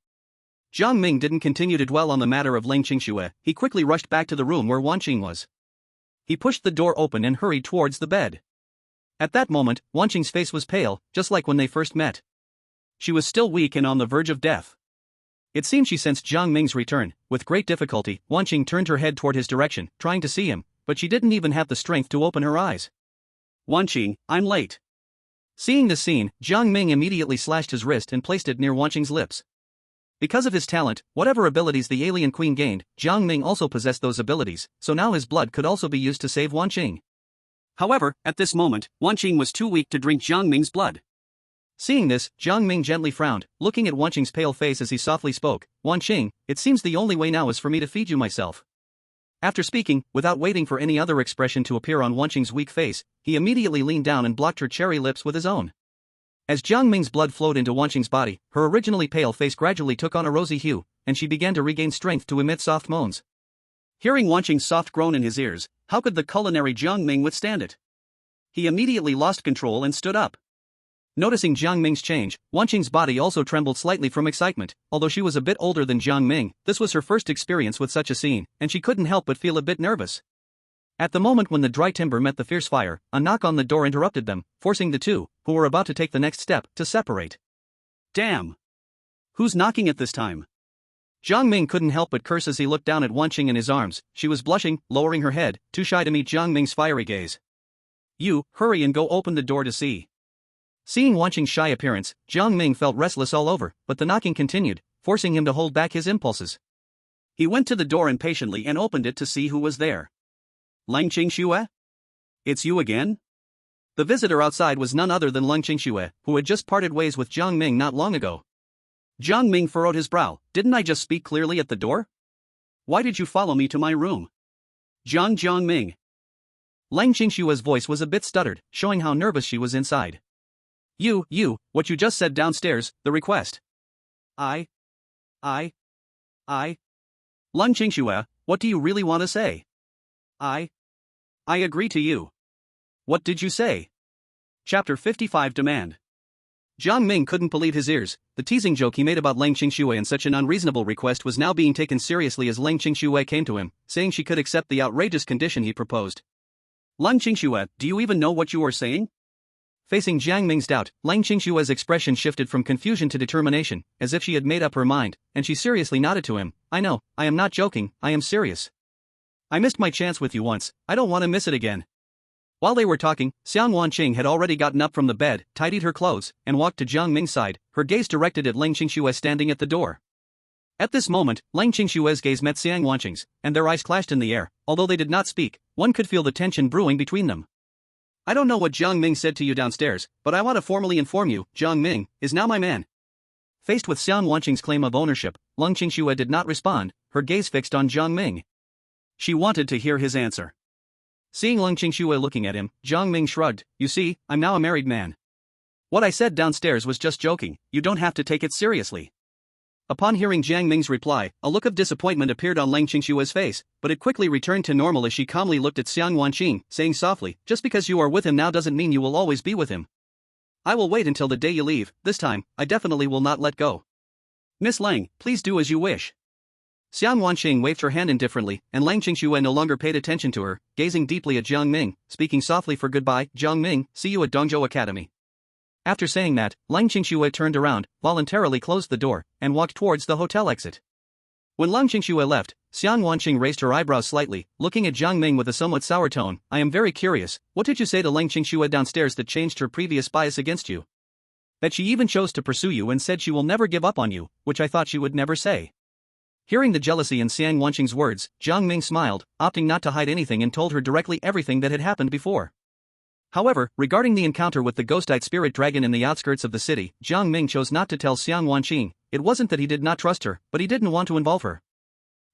Jiang Ming didn't continue to dwell on the matter of Leng Qingxue. He quickly rushed back to the room where Wang Chen was. He pushed the door open and hurried towards the bed. At that moment, Wang Chen's face was pale, just like when they first met. She was still weak and on the verge of death. It seemed she sensed Jiang Ming's return. With great difficulty, Wang Chen turned her head toward his direction, trying to see him, but she didn't even have the strength to open her eyes. Wang Chen, I'm late. Seeing this scene, Jiang Ming immediately slashed his wrist and placed it near Wang Chen's lips. Because of his talent, whatever abilities the alien queen gained, Jiang Ming also possessed those abilities, so now his blood could also be used to save Wang Chen. However, at this moment, Wang Chen was too weak to drink Jiang Ming's blood. Seeing this, Jiang Ming gently frowned, looking at Wang Chen's pale face as he softly spoke, Wang Chen, it seems the only way now is for me to feed you myself. After speaking, without waiting for any other expression to appear on Wang Chen's weak face, he immediately leaned down and blocked her cherry lips with his own. As Jiang Ming's blood flowed into Wang Chen's body, her originally pale face gradually took on a rosy hue, and she began to regain strength to emit soft moans. Hearing Wang Chen's soft groan in his ears, how could the culinary Jiang Ming withstand it? He immediately lost control and stood up. Noticing Jiang Ming's change, Wang Chen's body also trembled slightly from excitement. Although she was a bit older than Jiang Ming, this was her first experience with such a scene, and she couldn't help but feel a bit nervous. At the moment when the dry timber met the fierce fire, a knock on the door interrupted them, forcing the two, who were about to take the next step, to separate. Damn! Who's knocking at this time? Jiang Ming couldn't help but curse as he looked down at Wang Chen in his arms. She was blushing, lowering her head, too shy to meet Jiang Ming's fiery gaze. You, hurry and go open the door to see. Seeing Wang Chen's shy appearance, Jiang Ming felt restless all over, but the knocking continued, forcing him to hold back his impulses. He went to the door impatiently and opened it to see who was there. Leng Qingxue? It's you again? The visitor outside was none other than Leng Qingxue, who had just parted ways with Jiang Ming not long ago. Jiang Ming furrowed his brow. Didn't I just speak clearly at the door? Why did you follow me to my room? Jiang Ming. Leng Qingxue's voice was a bit stuttered, showing how nervous she was inside. What you just said downstairs, the request. Leng Qingxue, what do you really want to say? I agree to you. What did you say? Chapter 55 Demand. Jiang Ming couldn't believe his ears. The teasing joke he made about Leng Qingxue and such an unreasonable request was now being taken seriously as Leng Qingxue came to him, saying she could accept the outrageous condition he proposed. Leng Qingxue, do you even know what you are saying? Facing Jiang Ming's doubt, Leng Qingxue's expression shifted from confusion to determination, as if she had made up her mind, and she seriously nodded to him. I know, I am not joking, I am serious. I missed my chance with you once, I don't want to miss it again. While they were talking, Xiang Wanqing had already gotten up from the bed, tidied her clothes, and walked to Jiang Ming's side, her gaze directed at Leng Qingxue standing at the door. At this moment, Leng Qingxue's gaze met Xiang Wanqing's, and their eyes clashed in the air. Although they did not speak, one could feel the tension brewing between them. I don't know what Jiang Ming said to you downstairs, but I want to formally inform you, Jiang Ming is now my man. Faced with Xiang Wanqing's claim of ownership, Leng Qingxue did not respond, her gaze fixed on Jiang Ming. She wanted to hear his answer. Seeing Leng Qingxue looking at him, Jiang Ming shrugged. You see, I'm now a married man. What I said downstairs was just joking, you don't have to take it seriously. Upon hearing Jiang Ming's reply, a look of disappointment appeared on Leng Qingxue's face, but it quickly returned to normal as she calmly looked at Xiang Wanqing, saying softly, just because you are with him now doesn't mean you will always be with him. I will wait until the day you leave. This time, I definitely will not let go. Miss Leng, please do as you wish. Xiang Wanqing waved her hand indifferently, and Leng Qingxue no longer paid attention to her, gazing deeply at Jiang Ming, speaking softly for goodbye. Jiang Ming, see you at Dongzhou Academy. After saying that, Leng Qingxue turned around, voluntarily closed the door, and walked towards the hotel exit. When Leng Qingxue left, Xiang Wanqing raised her eyebrows slightly, looking at Jiang Ming with a somewhat sour tone. I am very curious, what did you say to Leng Qingxue downstairs that changed her previous bias against you? That she even chose to pursue you and said she will never give up on you, which I thought she would never say. Hearing the jealousy in Xiang Wanqing's words, Jiang Ming smiled, opting not to hide anything and told her directly everything that had happened before. However, regarding the encounter with the ghostite spirit dragon in the outskirts of the city, Jiang Ming chose not to tell Xiang Wanqing. It wasn't that he did not trust her, but he didn't want to involve her.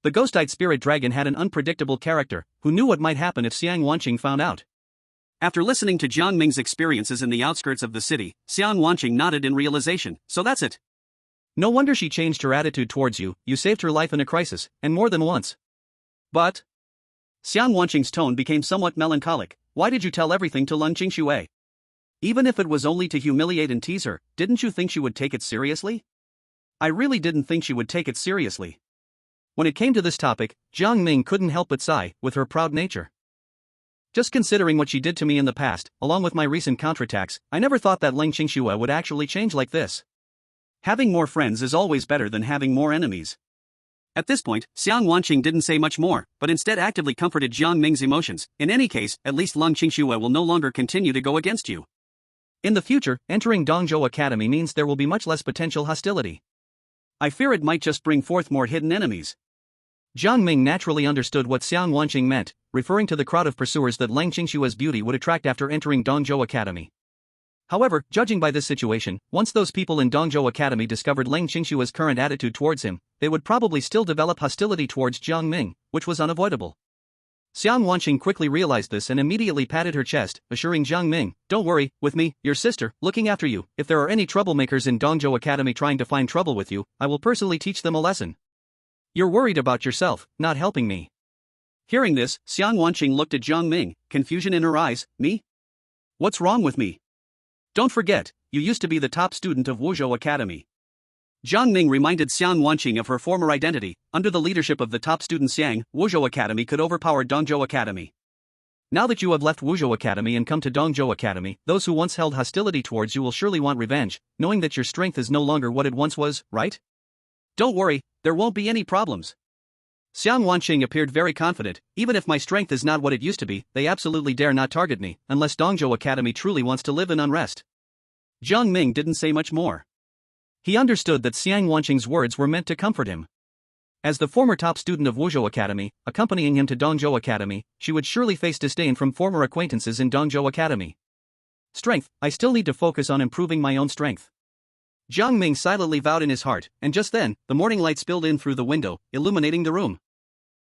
The ghostite spirit dragon had an unpredictable character, who knew what might happen if Xiang Wanqing found out. After listening to Jiang Ming's experiences in the outskirts of the city, Xiang Wanqing nodded in realization, so that's it. No wonder she changed her attitude towards you. You saved her life in a crisis, and more than once. But Xiang Wanqing's tone became somewhat melancholic. Why did you tell everything to Lung Qingxue? Even if it was only to humiliate and tease her, didn't you think she would take it seriously? I really didn't think she would take it seriously. When it came to this topic, Jiang Ming couldn't help but sigh, with her proud nature. Just considering what she did to me in the past, along with my recent counterattacks, I never thought that Lung Qingxue would actually change like this. Having more friends is always better than having more enemies. At this point, Xiang Wanqing didn't say much more, but instead actively comforted Jiang Ming's emotions. In any case, at least Lung Qingxue will no longer continue to go against you. In the future, entering Dongzhou Academy means there will be much less potential hostility. I fear it might just bring forth more hidden enemies. Jiang Ming naturally understood what Xiang Wanqing meant, referring to the crowd of pursuers that Lung Qingxue's beauty would attract after entering Dongzhou Academy. However, judging by this situation, once those people in Dongzhou Academy discovered Lung Qingxue's current attitude towards him, they would probably still develop hostility towards Jiang Ming, which was unavoidable. Xiang Wanqing quickly realized this and immediately patted her chest, assuring Jiang Ming, "Don't worry, with me, your sister, looking after you. If there are any troublemakers in Dongzhou Academy trying to find trouble with you, I will personally teach them a lesson. You're worried about yourself, not helping me." Hearing this, Xiang Wanqing looked at Jiang Ming, confusion in her eyes. Me? What's wrong with me? Don't forget, you used to be the top student of Wuzhou Academy. Jiang Ming reminded Xiang Wanqing of her former identity. Under the leadership of the top student Xiang, Wuzhou Academy could overpower Dongzhou Academy. Now that you have left Wuzhou Academy and come to Dongzhou Academy, those who once held hostility towards you will surely want revenge, knowing that your strength is no longer what it once was, right? Don't worry, there won't be any problems. Xiang Wanqing appeared very confident. Even if my strength is not what it used to be, they absolutely dare not target me, unless Dongzhou Academy truly wants to live in unrest. Jiang Ming didn't say much more. He understood that Xiang Wanqing's words were meant to comfort him. As the former top student of Wuzhou Academy, accompanying him to Dongzhou Academy, she would surely face disdain from former acquaintances in Dongzhou Academy. Strength, I still need to focus on improving my own strength. Jiang Ming silently vowed in his heart, and just then, the morning light spilled in through the window, illuminating the room.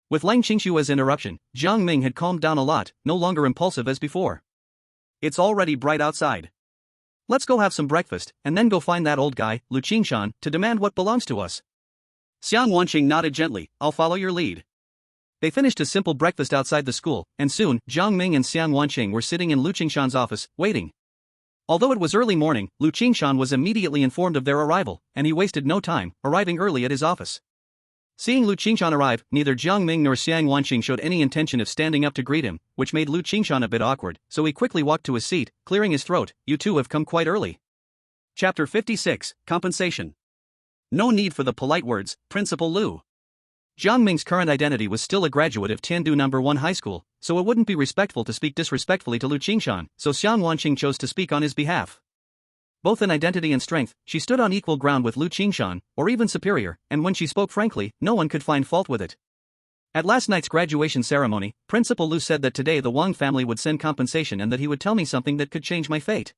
With Lung Qingxue's interruption, Jiang Ming had calmed down a lot, no longer impulsive as before. It's already bright outside. Let's go have some breakfast, and then go find that old guy, Lu Qingshan, to demand what belongs to us. Xiang Wanqing nodded gently. I'll follow your lead. They finished a simple breakfast outside the school, and soon, Jiang Ming and Xiang Wanqing were sitting in Lu Qingshan's office, waiting. Although it was early morning, Lu Qingshan was immediately informed of their arrival, and he wasted no time, arriving early at his office. Seeing Lu Qingshan arrive, neither Jiang Ming nor Xiang Wanqing showed any intention of standing up to greet him, which made Lu Qingshan a bit awkward, so he quickly walked to his seat, clearing his throat. You two have come quite early. Chapter 56, Compensation. No need for the polite words, Principal Lu. Jiang Ming's current identity was still a graduate of Tiandu No. 1 High School, so it wouldn't be respectful to speak disrespectfully to Lu Qingshan, so Xiang Wanqing chose to speak on his behalf. Both in identity and strength, she stood on equal ground with Lu Qingshan, or even superior, and when she spoke frankly, no one could find fault with it. At last night's graduation ceremony, Principal Lu said that today the Wang family would send compensation and that he would tell me something that could change my fate.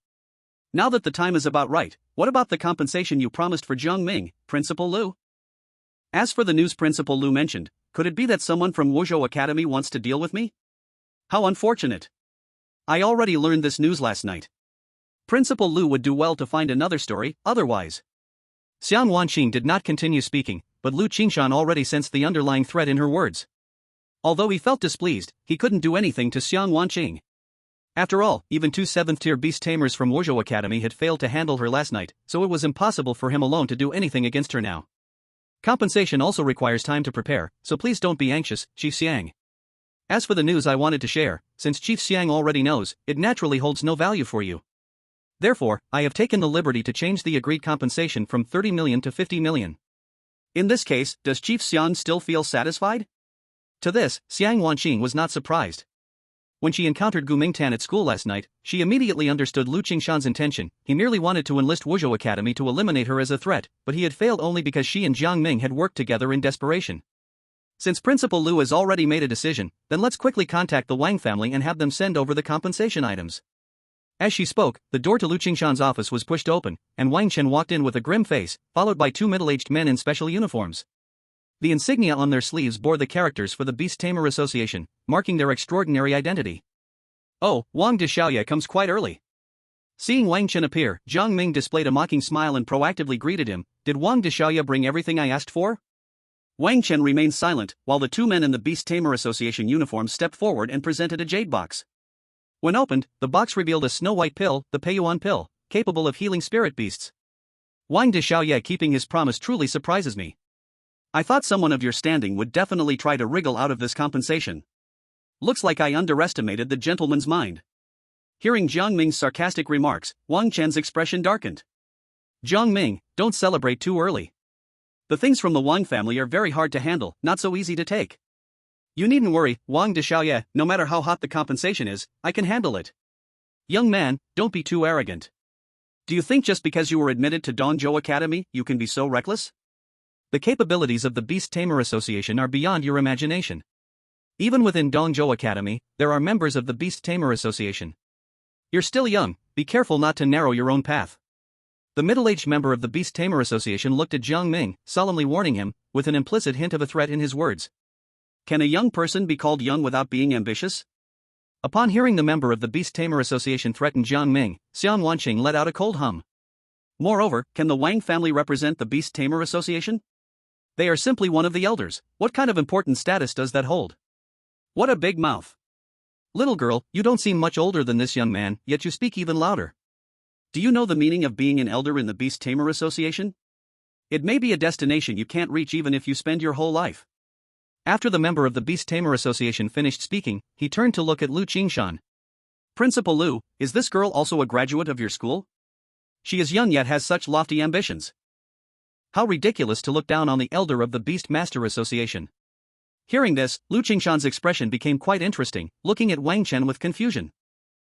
Now that the time is about right, what about the compensation you promised for Jiang Ming, Principal Lu? As for the news Principal Lu mentioned, could it be that someone from Wuzhou Academy wants to deal with me? How unfortunate. I already learned this news last night. Principal Lu would do well to find another story, otherwise. Xiang Wanqing did not continue speaking, but Lu Qingshan already sensed the underlying threat in her words. Although he felt displeased, he couldn't do anything to Xiang Wanqing. After all, even two 7th-tier beast tamers from Wuzhou Academy had failed to handle her last night, so it was impossible for him alone to do anything against her now. Compensation also requires time to prepare, so please don't be anxious, Chief Xiang. As for the news I wanted to share, since Chief Xiang already knows, it naturally holds no value for you. Therefore, I have taken the liberty to change the agreed compensation from 30 million to 50 million. In this case, does Chief Xiang still feel satisfied? To this, Xiang Wanqing was not surprised. when she encountered Gu Mingtan at school last night, she immediately understood Lu Qingshan's intention. He merely wanted to enlist Wuzhou Academy to eliminate her as a threat, but he had failed only because she and Jiang Ming had worked together in desperation. Since Principal Lu has already made a decision, then let's quickly contact the Wang family and have them send over the compensation items. As she spoke, the door to Lu Qingshan's office was pushed open, and Wang Chen walked in with a grim face, followed by two middle-aged men in special uniforms. The insignia on their sleeves bore the characters for the Beast Tamer Association, marking their extraordinary identity. Oh, Wang Dishaoye comes quite early. Seeing Wang Chen appear, Jiang Ming displayed a mocking smile and proactively greeted him. Did Wang Dishaoye bring everything I asked for? Wang Chen remained silent, while the two men in the Beast Tamer Association uniforms stepped forward and presented a jade box. When opened, the box revealed a snow-white pill, the Peiyuan pill, capable of healing spirit beasts. Wang Dishaoye keeping his promise truly surprises me. I thought someone of your standing would definitely try to wriggle out of this compensation. Looks like I underestimated the gentleman's mind. Hearing Jiang Ming's sarcastic remarks, Wang Chen's expression darkened. Jiang Ming, don't celebrate too early. The things from the Wang family are very hard to handle, not so easy to take. You needn't worry, Wang Dishaoye, no matter how hot the compensation is, I can handle it. Young man, don't be too arrogant. Do you think just because you were admitted to Dongzhou Academy, you can be so reckless? The capabilities of the Beast Tamer Association are beyond your imagination. Even within Dongzhou Academy, there are members of the Beast Tamer Association. You're still young, be careful not to narrow your own path. The middle-aged member of the Beast Tamer Association looked at Jiang Ming, solemnly warning him, with an implicit hint of a threat in his words. Can a young person be called young without being ambitious? Upon hearing the member of the Beast Tamer Association threaten Jiang Ming, Xian Wanqing let out a cold hum. Moreover, can the Wang family represent the Beast Tamer Association? They are simply one of the elders. What kind of important status does that hold? What a big mouth. Little girl, you don't seem much older than this young man, yet you speak even louder. Do you know the meaning of being an elder in the Beast Tamer Association? It may be a destination you can't reach even if you spend your whole life. After the member of the Beast Tamer Association finished speaking, he turned to look at Lu Qingshan. Principal Lu, is this girl also a graduate of your school? She is young yet has such lofty ambitions. How ridiculous to look down on the elder of the Beast Master Association. Hearing this, Lu Qingshan's expression became quite interesting, looking at Wang Chen with confusion.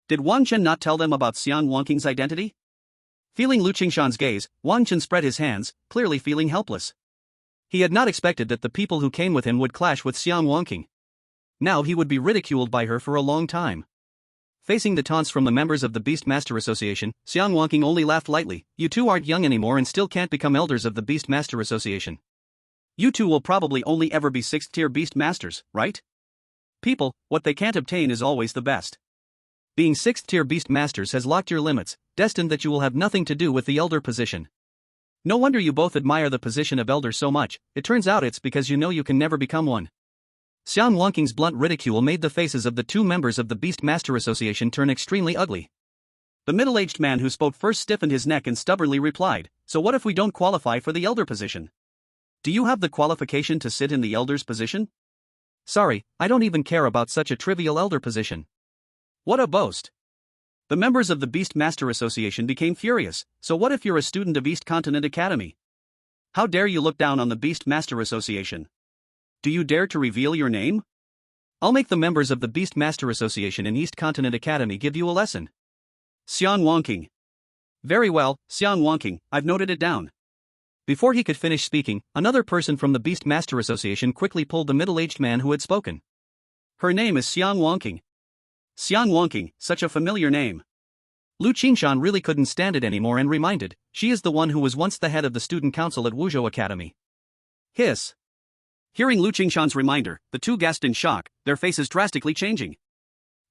Did Wang Chen not tell them about Xian Wanqing's identity? Feeling Lu Qingshan's gaze, Wang Chen spread his hands, clearly feeling helpless. He had not expected that the people who came with him would clash with Xian Wanqing. Now he would be ridiculed by her for a long time. Facing the taunts from the members of the Beast Master Association, Xian Wanqing only laughed lightly. You two aren't young anymore and still can't become elders of the Beast Master Association. You two will probably only ever be 6th-tier Beast Masters, right? People, what they can't obtain is always the best. Being 6th-tier Beast Masters has locked your limits, destined that you will have nothing to do with the elder position. No wonder you both admire the position of elder so much. It turns out it's because you know you can never become one. Xian Wanqing's blunt ridicule made the faces of the two members of the Beast Master Association turn extremely ugly. The middle-aged man who spoke first stiffened his neck and stubbornly replied, so what if we don't qualify for the elder position? Do you have the qualification to sit in the elder's position? Sorry, I don't even care about such a trivial elder position. What a boast. The members of the Beast Master Association became furious. So what if you're a student of East Continent Academy? How dare you look down on the Beast Master Association? Do you dare to reveal your name? I'll make the members of the Beast Master Association in East Continent Academy give you a lesson. Xian Wanqing. Very well, Xian Wanqing, I've noted it down. Before he could finish speaking, another person from the Beast Master Association quickly pulled the middle-aged man who had spoken. Her name is Xian Wanqing. Xian Wanqing, such a familiar name. Lu Qingshan really couldn't stand it anymore and reminded, she is the one who was once the head of the student council at Wuzhou Academy. Hiss. Hearing Lu Qingshan's reminder, the two gasped in shock, their faces drastically changing.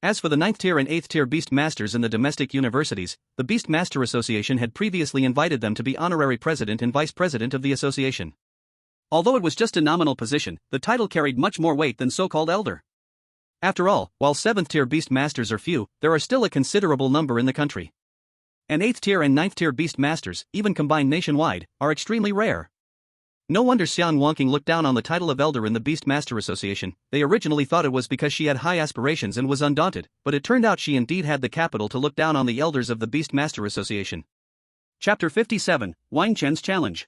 As for the 9th-tier and 8th-tier Beast Masters in the domestic universities, the Beast Master Association had previously invited them to be honorary president and vice president of the association. Although it was just a nominal position, the title carried much more weight than so-called elder. After all, while 7th-tier Beast Masters are few, there are still a considerable number in the country. And 8th-tier and 9th-tier Beast Masters, even combined nationwide, are extremely rare. No wonder Xian Wanqing looked down on the title of elder in the Beast Master Association. They originally thought it was because she had high aspirations and was undaunted, but it turned out she indeed had the capital to look down on the elders of the Beast Master Association. Chapter 57, Wang Chen's Challenge.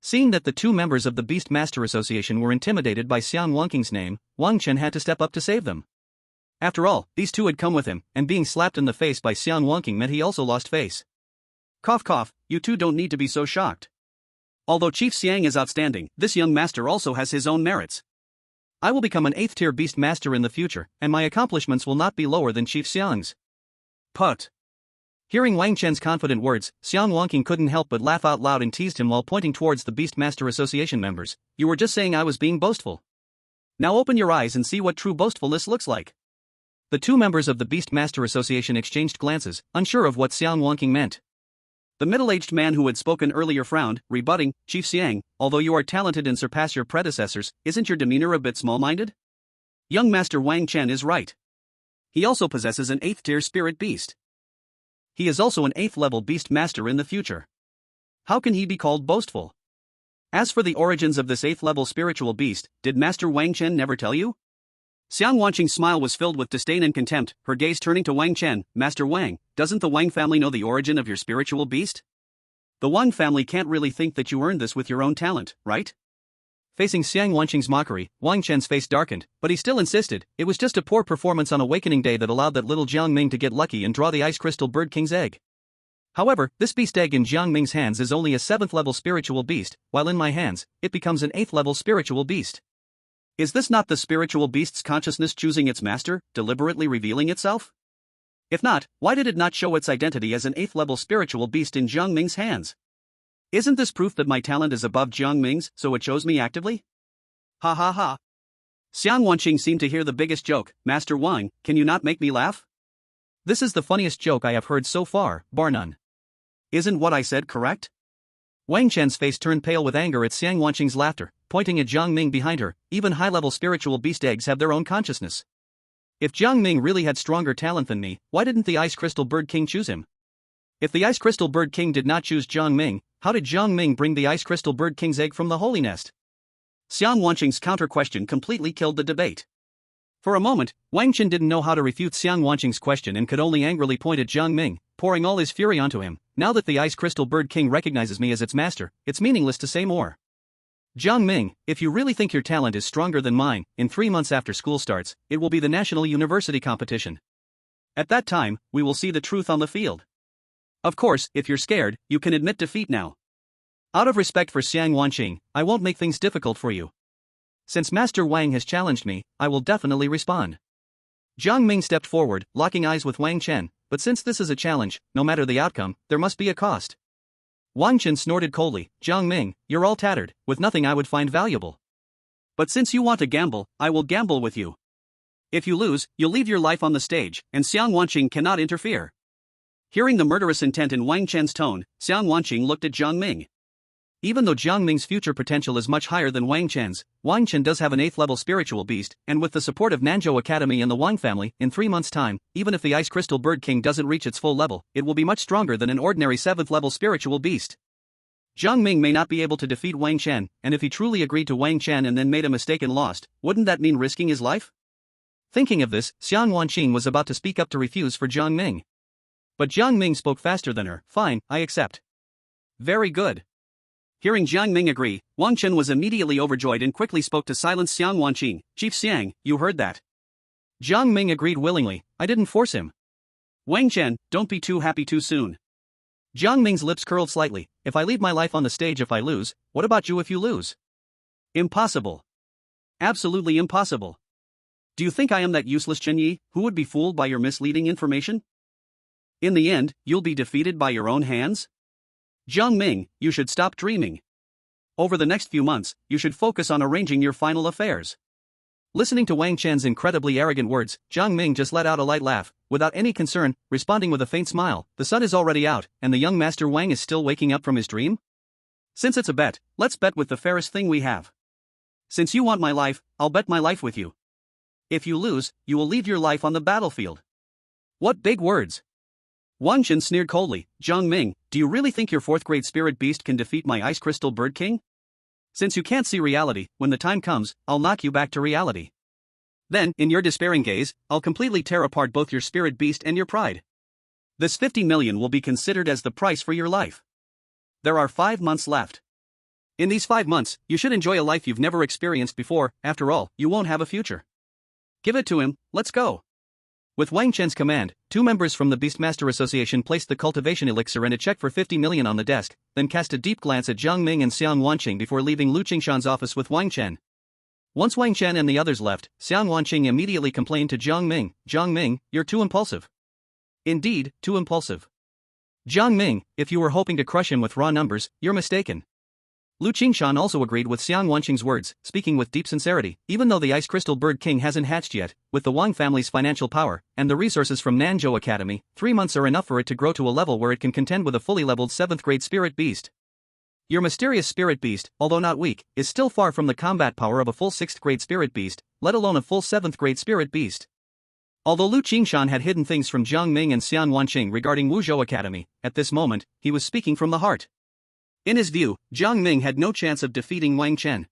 Seeing that the two members of the Beast Master Association were intimidated by Xian Wanqing's name, Wang Chen had to step up to save them. After all, these two had come with him, and being slapped in the face by Xiang Wanqing meant he also lost face. Cough cough, you two don't need to be so shocked. Although Chief Xiang is outstanding, this young master also has his own merits. I will become an 8th tier beast master in the future, and my accomplishments will not be lower than Chief Xiang's. Put. Hearing Wang Chen's confident words, Xiang Wanqing couldn't help but laugh out loud and teased him while pointing towards the Beastmaster Association members. You were just saying I was being boastful. Now open your eyes and see what true boastfulness looks like. The two members of the Beastmaster Association exchanged glances, unsure of what Xiang Wanqing meant. The middle-aged man who had spoken earlier frowned, rebutting, Chief Xiang, although you are talented and surpass your predecessors, isn't your demeanor a bit small-minded? Young Master Wang Chen is right. He also possesses an 8th tier spirit beast. He is also an 8th level beast master in the future. How can he be called boastful? As for the origins of this 8th level spiritual beast, did Master Wang Chen never tell you? Xiang Wanqing's smile was filled with disdain and contempt, her gaze turning to Wang Chen. Master Wang, doesn't the Wang family know the origin of your spiritual beast? The Wang family can't really think that you earned this with your own talent, right? Facing Xiang Wanqing's mockery, Wang Chen's face darkened, but he still insisted. It was just a poor performance on Awakening Day that allowed that little Jiang Ming to get lucky and draw the Ice Crystal Bird King's egg. However, this beast egg in Jiang Ming's hands is only a 7th level spiritual beast, while in my hands, it becomes an 8th level spiritual beast. Is this not the spiritual beast's consciousness choosing its master, deliberately revealing itself? If not, why did it not show its identity as an 8th level spiritual beast in Jiang Ming's hands? Isn't this proof that my talent is above Jiang Ming's, so it chose me actively? Ha ha ha. Xiang Wanqing seemed to hear the biggest joke. Master Wang, can you not make me laugh? This is the funniest joke I have heard so far, bar none. Isn't what I said correct? Wang Chen's face turned pale with anger at Xiang Wanqing's laughter, pointing at Jiang Ming behind her. Even high-level spiritual beast eggs have their own consciousness. If Jiang Ming really had stronger talent than me, why didn't the Ice Crystal Bird King choose him? If the Ice Crystal Bird King did not choose Jiang Ming, how did Jiang Ming bring the Ice Crystal Bird King's egg from the Holy Nest? Xiang Wanqing's counter-question completely killed the debate. For a moment, Wang Chen didn't know how to refute Xiang Wanqing's question and could only angrily point at Jiang Ming, pouring all his fury onto him. Now that the Ice Crystal Bird King recognizes me as its master, it's meaningless to say more. Jiang Ming, if you really think your talent is stronger than mine, in 3 months after school starts, it will be the National University competition. At that time, we will see the truth on the field. Of course, if you're scared, you can admit defeat now. Out of respect for Xiang Wanqing, I won't make things difficult for you. Since Master Wang has challenged me, I will definitely respond. Jiang Ming stepped forward, locking eyes with Wang Chen, but since this is a challenge, no matter the outcome, there must be a cost. Wang Chen snorted coldly. Jiang Ming, you're all tattered, with nothing I would find valuable. But since you want to gamble, I will gamble with you. If you lose, you'll leave your life on the stage, and Xiang Wanqing cannot interfere. Hearing the murderous intent in Wang Chen's tone, Xiang Wanqing looked at Jiang Ming. Even though Jiang Ming's future potential is much higher than Wang Chen's, Wang Chen does have an 8th level spiritual beast, and with the support of Nanzhou Academy and the Wang family, in 3 months' time, even if the Ice Crystal Bird King doesn't reach its full level, it will be much stronger than an ordinary 7th level spiritual beast. Jiang Ming may not be able to defeat Wang Chen, and if he truly agreed to Wang Chen and then made a mistake and lost, wouldn't that mean risking his life? Thinking of this, Xiang Wanqing was about to speak up to refuse for Jiang Ming. But Jiang Ming spoke faster than her. Fine, I accept. Very good. Hearing Jiang Ming agree, Wang Chen was immediately overjoyed and quickly spoke to silence Xiang Wanqing. Chief Xiang, you heard that. Jiang Ming agreed willingly. I didn't force him. Wang Chen, don't be too happy too soon. Jiang Ming's lips curled slightly. If I leave my life on the stage if I lose, what about you if you lose? Impossible. Absolutely impossible. Do you think I am that useless Chen Yi, who would be fooled by your misleading information? In the end, you'll be defeated by your own hands? Jiang Ming, you should stop dreaming. Over the next few months, you should focus on arranging your final affairs. Listening to Wang Chen's incredibly arrogant words, Jiang Ming just let out a light laugh, without any concern, responding with a faint smile. The sun is already out, and the young Master Wang is still waking up from his dream? Since it's a bet, let's bet with the fairest thing we have. Since you want my life, I'll bet my life with you. If you lose, you will leave your life on the battlefield. What big words! Wang Chen sneered coldly. Jiang Ming, do you really think your 4th grade spirit beast can defeat my Ice Crystal Bird King? Since you can't see reality, when the time comes, I'll knock you back to reality. Then, in your despairing gaze, I'll completely tear apart both your spirit beast and your pride. This 50 million will be considered as the price for your life. There are 5 months left. In these 5 months, you should enjoy a life you've never experienced before. After all, you won't have a future. Give it to him, let's go. With Wang Chen's command, 2 members from the Beastmaster Association placed the cultivation elixir and a check for 50 million on the desk, then cast a deep glance at Jiang Ming and Xiang Wanqing before leaving Lu Qingshan's office with Wang Chen. Once Wang Chen and the others left, Xiang Wanqing immediately complained to Jiang Ming, "Jiang Ming, you're too impulsive." "Indeed, too impulsive. Jiang Ming, if you were hoping to crush him with raw numbers, you're mistaken." Lu Qingshan also agreed with Xiang Wanqing's words, speaking with deep sincerity. Even though the Ice Crystal Bird King hasn't hatched yet, with the Wang family's financial power and the resources from Nanzhou Academy, 3 months are enough for it to grow to a level where it can contend with a fully leveled 7th grade spirit beast. Your mysterious spirit beast, although not weak, is still far from the combat power of a full 6th grade spirit beast, let alone a full 7th grade spirit beast. Although Lu Qingshan had hidden things from Jiang Ming and Xiang Wanqing regarding Wuzhou Academy, at this moment, he was speaking from the heart. In his view, Jiang Ming had no chance of defeating Wang Chen.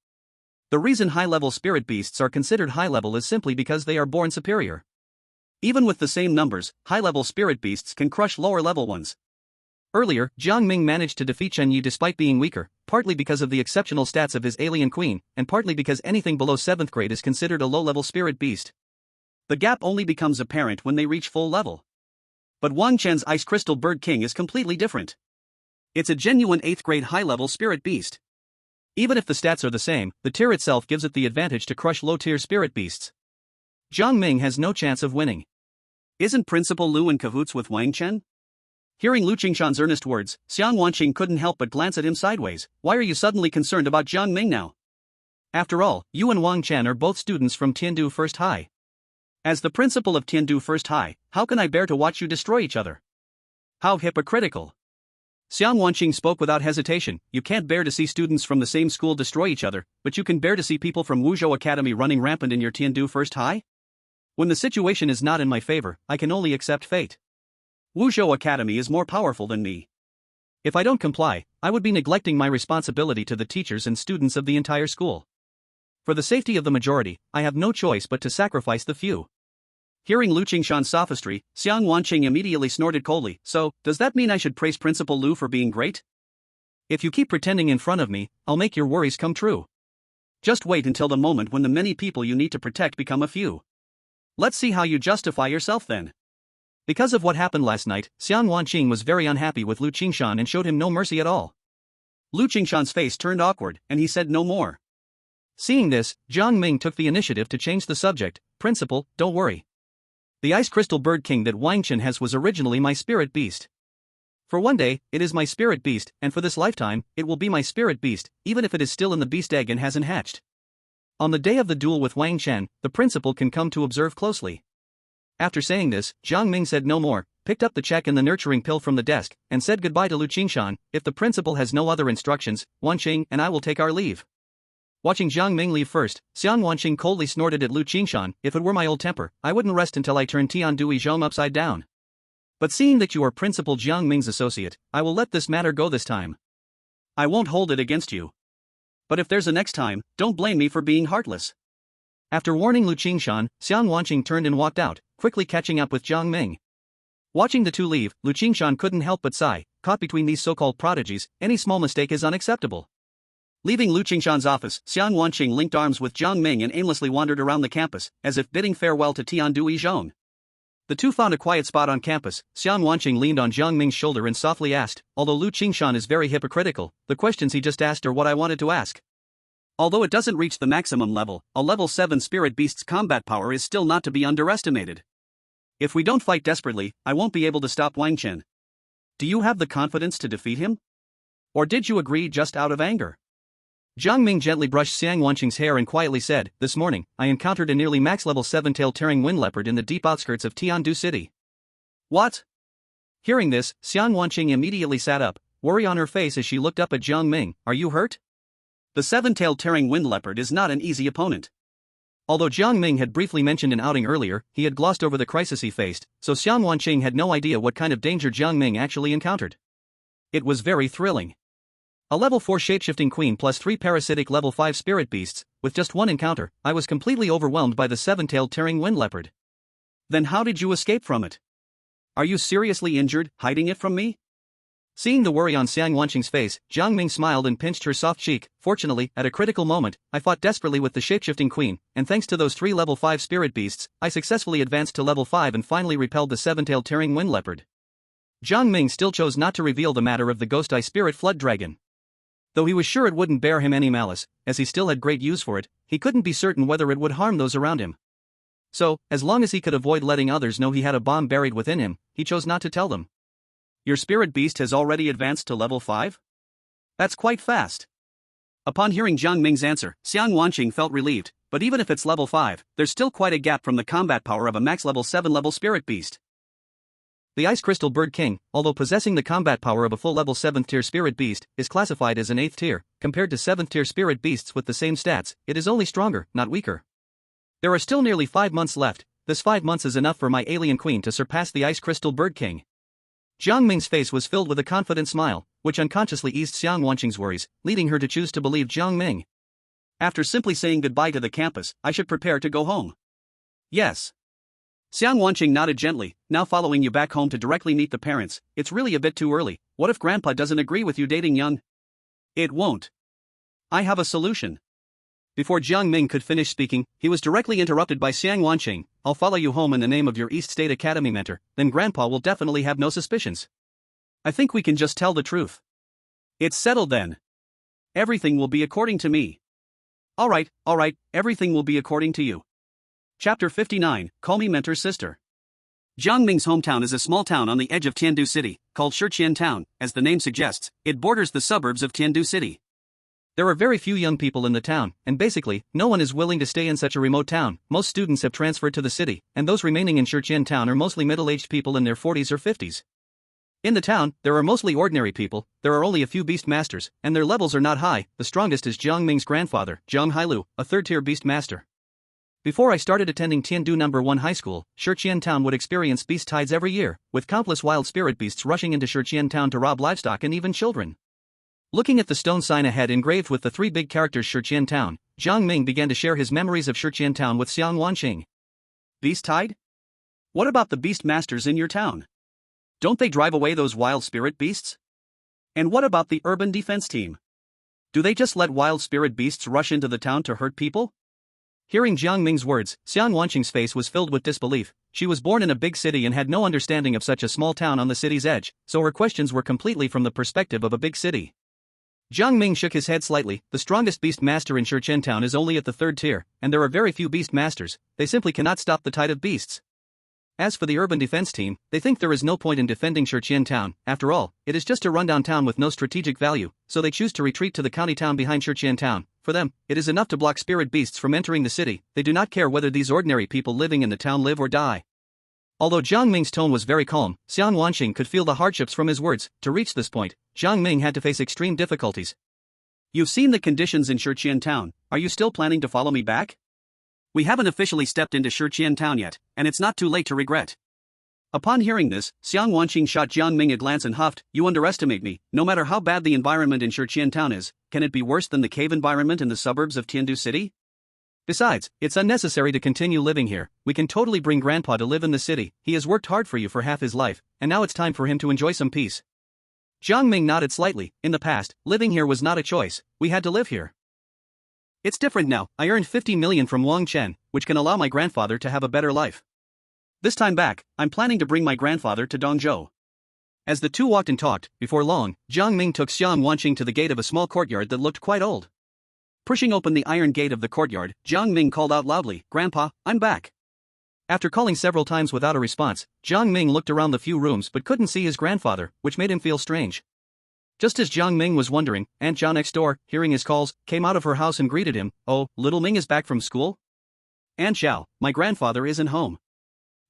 The reason high-level spirit beasts are considered high-level is simply because they are born superior. Even with the same numbers, high-level spirit beasts can crush lower-level ones. Earlier, Jiang Ming managed to defeat Chen Yi despite being weaker, partly because of the exceptional stats of his alien queen, and partly because anything below 7th grade is considered a low-level spirit beast. The gap only becomes apparent when they reach full level. But Wang Chen's Ice Crystal Bird King is completely different. It's a genuine 8th grade high-level spirit beast. Even if the stats are the same, the tier itself gives it the advantage to crush low-tier spirit beasts. Jiang Ming has no chance of winning. Isn't Principal Lu in cahoots with Wang Chen? Hearing Lu Qingshan's earnest words, Xiang Wanqing couldn't help but glance at him sideways. Why are you suddenly concerned about Jiang Ming now? After all, you and Wang Chen are both students from Tiandu First High. As the principal of Tiandu First High, how can I bear to watch you destroy each other? How hypocritical. Xiang Wanqing spoke without hesitation. You can't bear to see students from the same school destroy each other, but you can bear to see people from Wuzhou Academy running rampant in your Tiandu First High? When the situation is not in my favor, I can only accept fate. Wuzhou Academy is more powerful than me. If I don't comply, I would be neglecting my responsibility to the teachers and students of the entire school. For the safety of the majority, I have no choice but to sacrifice the few. Hearing Lu Qingshan's sophistry, Xiang Wanqing immediately snorted coldly. So, does that mean I should praise Principal Lu for being great? If you keep pretending in front of me, I'll make your worries come true. Just wait until the moment when the many people you need to protect become a few. Let's see how you justify yourself then. Because of what happened last night, Xiang Wanqing was very unhappy with Lu Qingshan and showed him no mercy at all. Lu Qingshan's face turned awkward, and he said no more. Seeing this, Jiang Ming took the initiative to change the subject. Principal, don't worry. The Ice Crystal Bird King that Wang Chen has was originally my spirit beast. For one day, it is my spirit beast, and for this lifetime, it will be my spirit beast, even if it is still in the beast egg and hasn't hatched. On the day of the duel with Wang Chen, the principal can come to observe closely. After saying this, Jiang Ming said no more, picked up the check and the nurturing pill from the desk, and said goodbye to Lu Qingshan. If the principal has no other instructions, Wanqing and I will take our leave. Watching Jiang Ming leave first, Xiang Wanqing coldly snorted at Lu Qingshan. If it were my old temper, I wouldn't rest until I turned Tiandu Zhong upside down. But seeing that you are Principal Jiang Ming's associate, I will let this matter go this time. I won't hold it against you. But if there's a next time, don't blame me for being heartless. After warning Lu Qingshan, Xiang Wanqing turned and walked out, quickly catching up with Jiang Ming. Watching the two leave, Lu Qingshan couldn't help but sigh. Caught between these so-called prodigies, any small mistake is unacceptable. Leaving Lu Qingshan's office, Xiang Wanqing linked arms with Jiang Ming and aimlessly wandered around the campus, as if bidding farewell to Tiandu Zhong. The two found a quiet spot on campus. Xiang Wanqing leaned on Jiang Ming's shoulder and softly asked, although Lu Qingshan is very hypocritical, the questions he just asked are what I wanted to ask. Although it doesn't reach the maximum level, a level 7 spirit beast's combat power is still not to be underestimated. If we don't fight desperately, I won't be able to stop Wang Chen. Do you have the confidence to defeat him? Or did you agree just out of anger? Jiang Ming gently brushed Xiang Wanqing's hair and quietly said, this morning, I encountered a nearly max level 7-tailed tearing wind leopard in the deep outskirts of Tiandu City. What? Hearing this, Xiang Wanqing immediately sat up, worry on her face as she looked up at Jiang Ming. Are you hurt? The 7-tailed tearing wind leopard is not an easy opponent. Although Jiang Ming had briefly mentioned an outing earlier, he had glossed over the crisis he faced, so Xiang Wanqing had no idea what kind of danger Jiang Ming actually encountered. It was very thrilling. A level 4 shapeshifting queen plus 3 parasitic level 5 spirit beasts, with just one encounter, I was completely overwhelmed by the 7-tailed tearing wind leopard. Then how did you escape from it? Are you seriously injured, hiding it from me? Seeing the worry on Xiang Wanqing's face, Jiang Ming smiled and pinched her soft cheek. Fortunately, at a critical moment, I fought desperately with the shapeshifting queen, and thanks to those 3 level 5 spirit beasts, I successfully advanced to level 5 and finally repelled the 7-tailed tearing wind leopard. Jiang Ming still chose not to reveal the matter of the ghost eye spirit flood dragon. Though he was sure it wouldn't bear him any malice, as he still had great use for it, he couldn't be certain whether it would harm those around him. So, as long as he could avoid letting others know he had a bomb buried within him, he chose not to tell them. Your spirit beast has already advanced to level 5? That's quite fast. Upon hearing Jiang Ming's answer, Xiang Wanqing felt relieved, but even if it's level 5, there's still quite a gap from the combat power of a max level 7 level spirit beast. The Ice Crystal Bird King, although possessing the combat power of a full level 7th tier spirit beast, is classified as an 8th tier. Compared to 7th tier spirit beasts with the same stats, it is only stronger, not weaker. There are still nearly 5 months left. This 5 months is enough for my alien queen to surpass the Ice Crystal Bird King. Jiang Ming's face was filled with a confident smile, which unconsciously eased Xiang Wanqing's worries, leading her to choose to believe Jiang Ming. After simply saying goodbye to the campus, I should prepare to go home. Yes. Xiang Wanqing nodded gently. Now following you back home to directly meet the parents, it's really a bit too early. What if Grandpa doesn't agree with you dating young? It won't. I have a solution. Before Jiang Ming could finish speaking, he was directly interrupted by Xiang Wanqing. I'll follow you home in the name of your East State Academy mentor, then Grandpa will definitely have no suspicions. I think we can just tell the truth. It's settled then. Everything will be according to me. Alright, everything will be according to you. Chapter 59, Call Me Mentor's Sister. Jiang Ming's hometown is a small town on the edge of Tiandu City, called Shiqian Town. As the name suggests, it borders the suburbs of Tiandu City. There are very few young people in the town, and basically, no one is willing to stay in such a remote town. Most students have transferred to the city, and those remaining in Shiqian Town are mostly middle-aged people in their 40s or 50s. In the town, there are mostly ordinary people. There are only a few beast masters, and their levels are not high. The strongest is Jiang Ming's grandfather, Zhang Hailu, a 3rd-tier beast master. Before I started attending Tiandu No. 1 High School, Shiqian Town would experience beast tides every year, with countless wild spirit beasts rushing into Shiqian Town to rob livestock and even children. Looking at the stone sign ahead engraved with the 3 big characters Shiqian Town, Jiang Ming began to share his memories of Shiqian Town with Xiang Wanqing. Beast tide? What about the beast masters in your town? Don't they drive away those wild spirit beasts? And what about the urban defense team? Do they just let wild spirit beasts rush into the town to hurt people? Hearing Jiang Ming's words, Xiang Wanqing's face was filled with disbelief. She was born in a big city and had no understanding of such a small town on the city's edge, so her questions were completely from the perspective of a big city. Jiang Ming shook his head slightly. The strongest beast master in Shiqian Town is only at the 3rd tier, and there are very few beast masters. They simply cannot stop the tide of beasts. As for the urban defense team, they think there is no point in defending Shiqian Town. After all, it is just a rundown town with no strategic value, so they choose to retreat to the county town behind Shiqian Town. For them, it is enough to block spirit beasts from entering the city. They do not care whether these ordinary people living in the town live or die. Although Jiang Ming's tone was very calm, Xiang Wanqing could feel the hardships from his words. To reach this point, Jiang Ming had to face extreme difficulties. You've seen the conditions in Shiqian Town. Are you still planning to follow me back? We haven't officially stepped into Shiqian Town yet, and it's not too late to regret. Upon hearing this, Xiang Wanqing shot Jiang Ming a glance and huffed, You underestimate me. No matter how bad the environment in Shiqian Town is, can it be worse than the cave environment in the suburbs of Tiandu City? Besides, it's unnecessary to continue living here. We can totally bring Grandpa to live in the city. He has worked hard for you for half his life, and now it's time for him to enjoy some peace. Jiang Ming nodded slightly. In the past, living here was not a choice. We had to live here. It's different now. I earned 50 million from Wang Chen, which can allow my grandfather to have a better life. This time back, I'm planning to bring my grandfather to Dongzhou. As the two walked and talked, before long, Jiang Ming took Xiang Wanqing to the gate of a small courtyard that looked quite old. Pushing open the iron gate of the courtyard, Jiang Ming called out loudly, Grandpa, I'm back. After calling several times without a response, Jiang Ming looked around the few rooms but couldn't see his grandfather, which made him feel strange. Just as Jiang Ming was wondering, Aunt Zhao next door, hearing his calls, came out of her house and greeted him. Oh, little Ming is back from school? Aunt Zhao, my grandfather isn't home.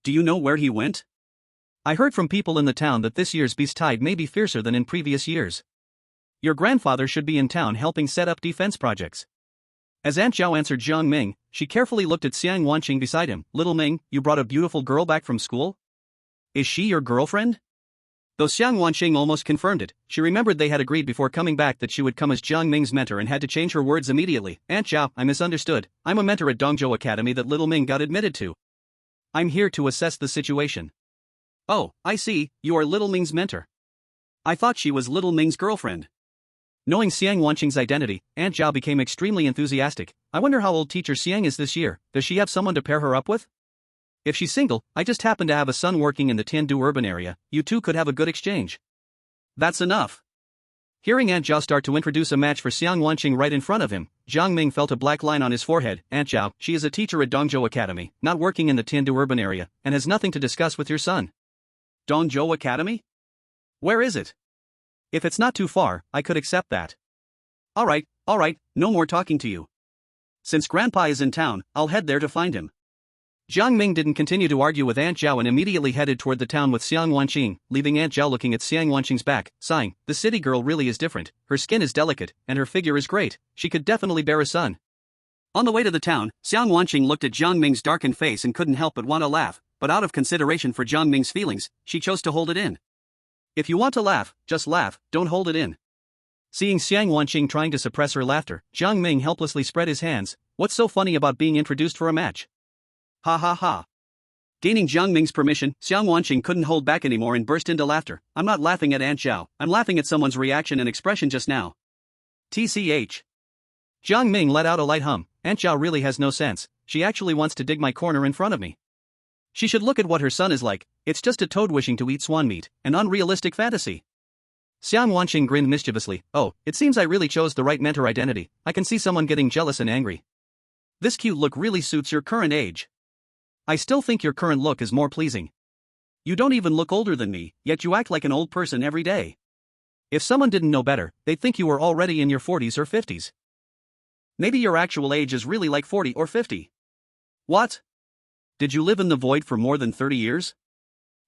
Do you know where he went? I heard from people in the town that this year's beast tide may be fiercer than in previous years. Your grandfather should be in town helping set up defense projects. As Aunt Zhao answered Jiang Ming, she carefully looked at Xiang Wanqing beside him. Little Ming, you brought a beautiful girl back from school? Is she your girlfriend? Though Xiang Wanqing almost confirmed it, she remembered they had agreed before coming back that she would come as Jiang Ming's mentor and had to change her words immediately. Aunt Zhao, I misunderstood. I'm a mentor at Dongzhou Academy that little Ming got admitted to. I'm here to assess the situation. Oh, I see, you are little Ming's mentor. I thought she was little Ming's girlfriend. Knowing Xiang Wanqing's identity, Aunt Zhao became extremely enthusiastic. I wonder how old teacher Xiang is this year. Does she have someone to pair her up with? If she's single, I just happen to have a son working in the Tiandu urban area. You two could have a good exchange. That's enough. Hearing Aunt Zhao start to introduce a match for Xiang Wanqing right in front of him, Jiang Ming felt a black line on his forehead. Aunt Zhao, she is a teacher at Dongzhou Academy, not working in the Tiandu urban area, and has nothing to discuss with your son. Dongzhou Academy? Where is it? If it's not too far, I could accept that. Alright, no more talking to you. Since Grandpa is in town, I'll head there to find him. Jiang Ming didn't continue to argue with Aunt Zhao and immediately headed toward the town with Xiang Wanqing, leaving Aunt Zhao looking at Xiang Wanqing's back, sighing. The city girl really is different, her skin is delicate, and her figure is great. She could definitely bear a son. On the way to the town, Xiang Wanqing looked at Jiang Ming's darkened face and couldn't help but want to laugh, but out of consideration for Jiang Ming's feelings, she chose to hold it in. If you want to laugh, just laugh, don't hold it in. Seeing Xiang Wanqing trying to suppress her laughter, Jiang Ming helplessly spread his hands. What's so funny about being introduced for a match? Ha ha ha. Gaining Jiang Ming's permission, Xiang Wanqing couldn't hold back anymore and burst into laughter. I'm not laughing at Aunt Zhao, I'm laughing at someone's reaction and expression just now. TCH. Jiang Ming let out a light hum. Aunt Zhao really has no sense. She actually wants to dig my corner in front of me. She should look at what her son is like. It's just a toad wishing to eat swan meat, an unrealistic fantasy. Xiang Wanqing grinned mischievously. Oh, it seems I really chose the right mentor identity. I can see someone getting jealous and angry. This cute look really suits your current age. I still think your current look is more pleasing. You don't even look older than me, yet you act like an old person every day. If someone didn't know better, they'd think you were already in your 40s or 50s. Maybe your actual age is really like 40 or 50. What? Did you live in the void for more than 30 years?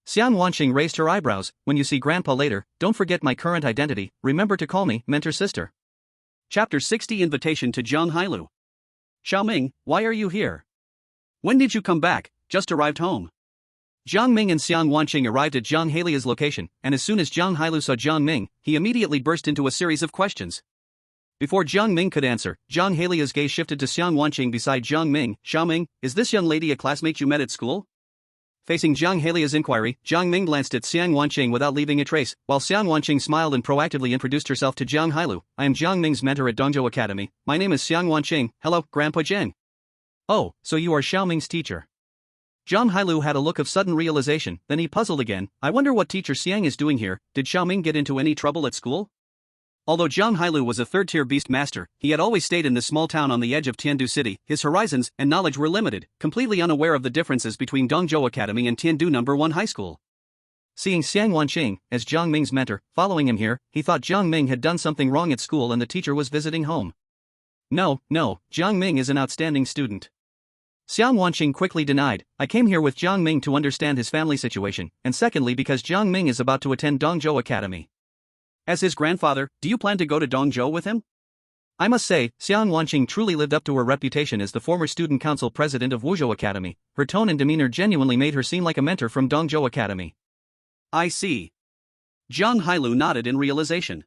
Xiang Wanqing raised her eyebrows. When you see Grandpa later, don't forget my current identity, remember to call me mentor sister. Chapter 60 Invitation to Zhang Hailu. Xiaoming, why are you here? When did you come back? Just arrived home. Jiang Ming and Xiang Wanqing arrived at Zhang Hailu's location, and as soon as Zhang Hailu saw Jiang Ming, he immediately burst into a series of questions. Before Jiang Ming could answer, Zhang Hailu's gaze shifted to Xiang Wanqing beside Jiang Ming. Xiaoming, is this young lady a classmate you met at school? Facing Zhang Hailu's inquiry, Jiang Ming glanced at Xiang Wanqing without leaving a trace, while Xiang Wanqing smiled and proactively introduced herself to Zhang Hailu. I am Jiang Ming's mentor at Dongzhou Academy. My name is Xiang Wanqing. Hello, Grandpa Jiang. Oh, so you are Xiaoming's teacher. Zhang Hailu had a look of sudden realization, then he puzzled again. I wonder what teacher Xiang is doing here. Did Xiaoming get into any trouble at school? Although Zhang Hailu was a third-tier beast master, he had always stayed in this small town on the edge of Tiandu City. His horizons and knowledge were limited, completely unaware of the differences between Dongzhou Academy and Tiandu No. 1 High School. Seeing Xiang Wanqing as Jiang Ming's mentor, following him here, he thought Jiang Ming had done something wrong at school and the teacher was visiting home. No, Jiang Ming is an outstanding student. Xiang Wanqing quickly denied. I came here with Jiang Ming to understand his family situation, and secondly because Jiang Ming is about to attend Dongzhou Academy. As his grandfather, do you plan to go to Dongzhou with him? I must say, Xiang Wanqing truly lived up to her reputation as the former student council president of Wuzhou Academy. Her tone and demeanor genuinely made her seem like a mentor from Dongzhou Academy. I see. Zhang Hailu nodded in realization.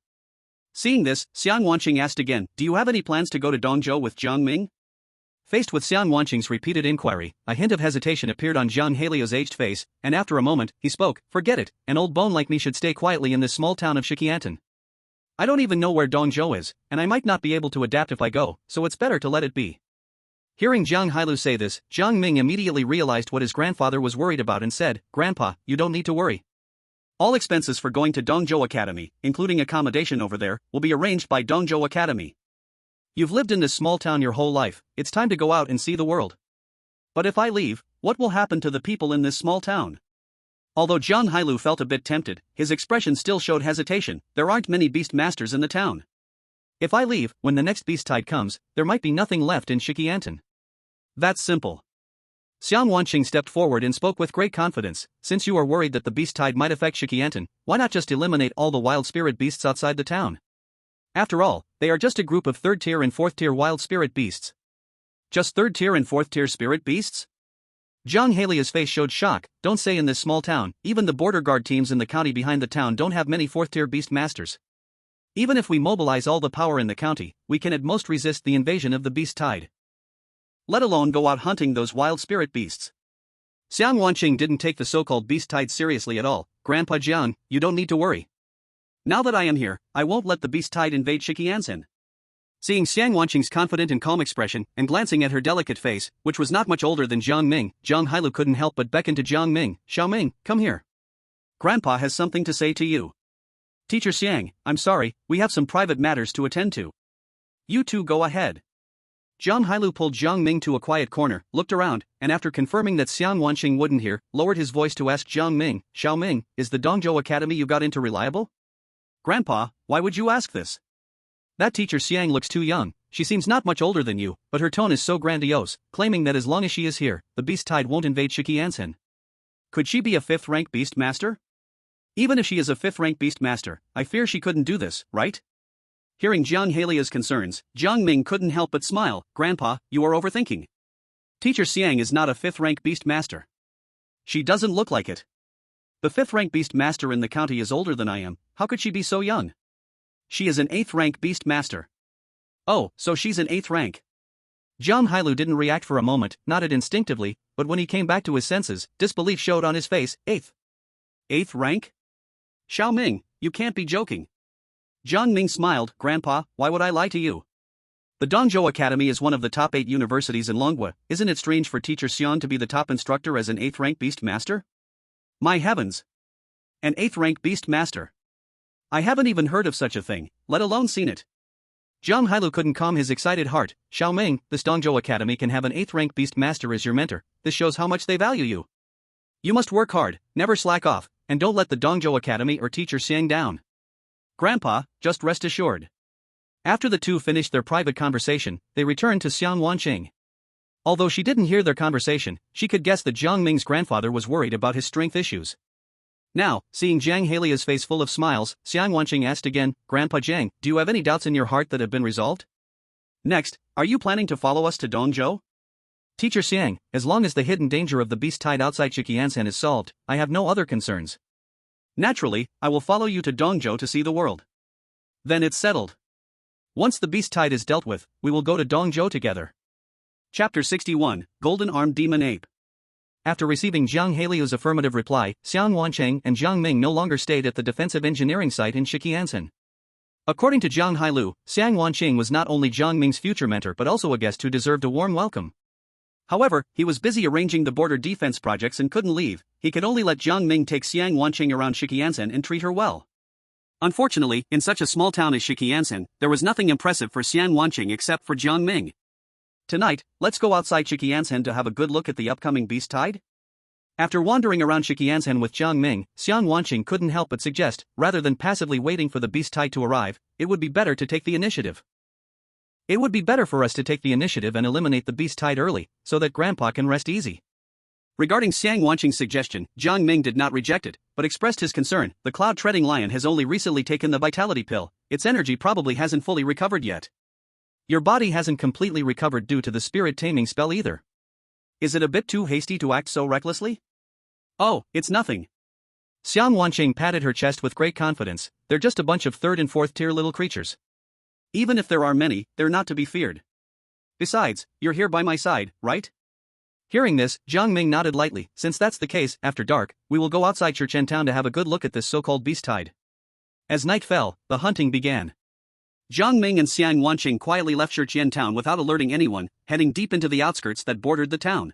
Seeing this, Xiang Wanqing asked again, do you have any plans to go to Dongzhou with Jiang Ming? Faced with Xiang Wanqing's repeated inquiry, a hint of hesitation appeared on Zhang Hailu's aged face, and after a moment, he spoke. Forget it, an old bone like me should stay quietly in this small town of Shiqiantan. I don't even know where Dongzhou is, and I might not be able to adapt if I go, so it's better to let it be. Hearing Zhang Hailu say this, Jiang Ming immediately realized what his grandfather was worried about and said, Grandpa, you don't need to worry. All expenses for going to Dongzhou Academy, including accommodation over there, will be arranged by Dongzhou Academy. You've lived in this small town your whole life, it's time to go out and see the world. But if I leave, what will happen to the people in this small town? Although Zhang Hailu felt a bit tempted, his expression still showed hesitation. There aren't many beast masters in the town. If I leave, when the next beast tide comes, there might be nothing left in Shiqiantan. That's simple. Xiang Wanqing stepped forward and spoke with great confidence. Since you are worried that the beast tide might affect Shiqiantan, why not just eliminate all the wild spirit beasts outside the town? After all, they are just a group of 3rd tier and 4th tier wild spirit beasts. Just 3rd tier and 4th tier spirit beasts? Zhang Hailu's face showed shock. Don't say in this small town, even the border guard teams in the county behind the town don't have many 4th tier beast masters. Even if we mobilize all the power in the county, we can at most resist the invasion of the beast tide. Let alone go out hunting those wild spirit beasts. Xiang Wanqing didn't take the so-called beast tide seriously at all. Grandpa Jiang, you don't need to worry. Now that I am here, I won't let the beast tide invade Shikiansen. Seeing Xiang Wanqing's confident and calm expression, and glancing at her delicate face, which was not much older than Jiang Ming, Zhang Hailu couldn't help but beckon to Jiang Ming. Xiao Ming, come here. Grandpa has something to say to you. Teacher Xiang, I'm sorry, we have some private matters to attend to. You two go ahead. Zhang Hailu pulled Jiang Ming to a quiet corner, looked around, and after confirming that Xiang Wanqing wouldn't hear, lowered his voice to ask Jiang Ming, Xiao Ming, is the Dongzhou Academy you got into reliable? Grandpa, why would you ask this? That teacher Xiang looks too young, she seems not much older than you, but her tone is so grandiose, claiming that as long as she is here, the beast tide won't invade Shikiansen. Could she be a 5th rank beast master? Even if she is a 5th rank beast master, I fear she couldn't do this, right? Hearing Jiang Halia's concerns, Jiang Ming couldn't help but smile. Grandpa, you are overthinking. Teacher Xiang is not a 5th rank beast master. She doesn't look like it. The 5th rank beast master in the county is older than I am, how could she be so young? She is an 8th rank beast master. Oh, so she's an 8th rank. Zhang Hailu didn't react for a moment, nodded instinctively, but when he came back to his senses, disbelief showed on his face. 8th. 8th rank? Xiao Ming, you can't be joking. Jiang Ming smiled. Grandpa, why would I lie to you? The Dongzhou Academy is one of the top 8 universities in Longhua. Isn't it strange for teacher Xian to be the top instructor as an 8th rank beast master? My heavens! An 8th rank beast master. I haven't even heard of such a thing, let alone seen it. Zhang Hailu couldn't calm his excited heart. Xiao Ming, this Dongzhou Academy can have an 8th rank beast master as your mentor. This shows how much they value you. You must work hard, never slack off, and don't let the Dongzhou Academy or teacher Xiang down. Grandpa, just rest assured. After the two finished their private conversation, they returned to Xiang Wanqing. Although she didn't hear their conversation, she could guess that Jiang Ming's grandfather was worried about his strength issues. Now, seeing Jiang Halia's face full of smiles, Xiang Wanqing asked again, Grandpa Jiang, do you have any doubts in your heart that have been resolved? Next, are you planning to follow us to Dongzhou? Teacher Xiang, as long as the hidden danger of the beast tide outside Shikiansen is solved, I have no other concerns. Naturally, I will follow you to Dongzhou to see the world. Then it's settled. Once the beast tide is dealt with, we will go to Dongzhou together. Chapter 61, Golden Armed Demon Ape. After receiving Jiang Haliu's affirmative reply, Xiang Wanqing and Jiang Ming no longer stayed at the defensive engineering site in Shikiansen. According to Jiang Hailu, Xiang Wanqing was not only Jiang Ming's future mentor but also a guest who deserved a warm welcome. However, he was busy arranging the border defense projects and couldn't leave. He could only let Jiang Ming take Xiang Wanqing around Shikiansen and treat her well. Unfortunately, in such a small town as Shikiansen, there was nothing impressive for Xiang Wanqing except for Jiang Ming. Tonight, let's go outside Shikiansen to have a good look at the upcoming beast tide? After wandering around Shikiansen with Jiang Ming, Xiang Wanqing couldn't help but suggest, rather than passively waiting for the beast tide to arrive, it would be better to take the initiative. It would be better for us to take the initiative and eliminate the beast tide early, so that Grandpa can rest easy. Regarding Xiang Wanqing's suggestion, Jiang Ming did not reject it, but expressed his concern. The cloud-treading lion has only recently taken the vitality pill, its energy probably hasn't fully recovered yet. Your body hasn't completely recovered due to the spirit taming spell either. Is it a bit too hasty to act so recklessly? Oh, it's nothing. Xiang Wanqing patted her chest with great confidence. They're just a bunch of 3rd and 4th tier little creatures. Even if there are many, they're not to be feared. Besides, you're here by my side, right? Hearing this, Jiang Ming nodded lightly. Since that's the case, after dark, we will go outside Shurchen Town to have a good look at this so-called beast tide. As night fell, the hunting began. Jiang Ming and Xiang Wanqing quietly left Shurchen Town without alerting anyone, heading deep into the outskirts that bordered the town.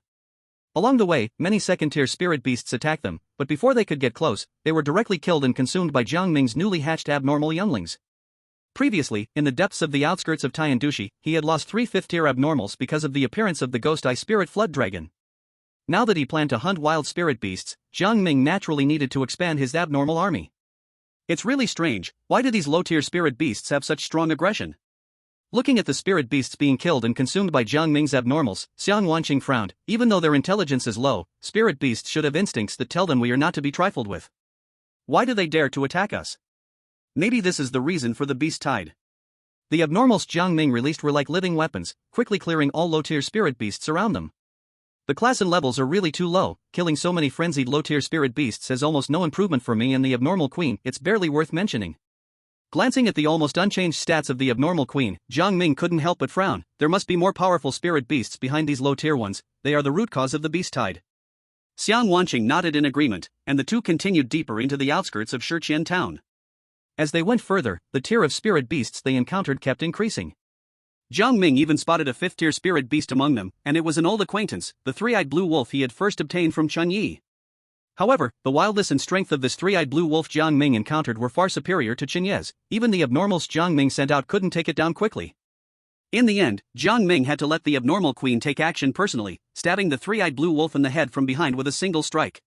Along the way, many second-tier spirit beasts attacked them, but before they could get close, they were directly killed and consumed by Jiang Ming's newly hatched abnormal younglings. Previously, in the depths of the outskirts of Tiandushi, he had lost 3 5th-tier abnormals because of the appearance of the Ghost Eye Spirit Flood Dragon. Now that he planned to hunt wild spirit beasts, Jiang Ming naturally needed to expand his abnormal army. It's really strange, why do these low-tier spirit beasts have such strong aggression? Looking at the spirit beasts being killed and consumed by Jiang Ming's abnormals, Xiang Wanqing frowned. Even though their intelligence is low, spirit beasts should have instincts that tell them we are not to be trifled with. Why do they dare to attack us? Maybe this is the reason for the beast tide. The abnormals Jiang Ming released were like living weapons, quickly clearing all low-tier spirit beasts around them. The class and levels are really too low, killing so many frenzied low-tier spirit beasts has almost no improvement for me and the abnormal queen, it's barely worth mentioning. Glancing at the almost unchanged stats of the abnormal queen, Jiang Ming couldn't help but frown. There must be more powerful spirit beasts behind these low-tier ones, they are the root cause of the beast tide. Xiang Wanqing nodded in agreement, and the two continued deeper into the outskirts of Shurchen Town. As they went further, the tier of spirit beasts they encountered kept increasing. Jiang Ming even spotted a fifth-tier spirit beast among them, and it was an old acquaintance, the three-eyed blue wolf he had first obtained from Chun Yi. However, the wildness and strength of this three-eyed blue wolf Jiang Ming encountered were far superior to Chen Ye's. Even the abnormals Jiang Ming sent out couldn't take it down quickly. In the end, Jiang Ming had to let the abnormal queen take action personally, stabbing the three-eyed blue wolf in the head from behind with a single strike.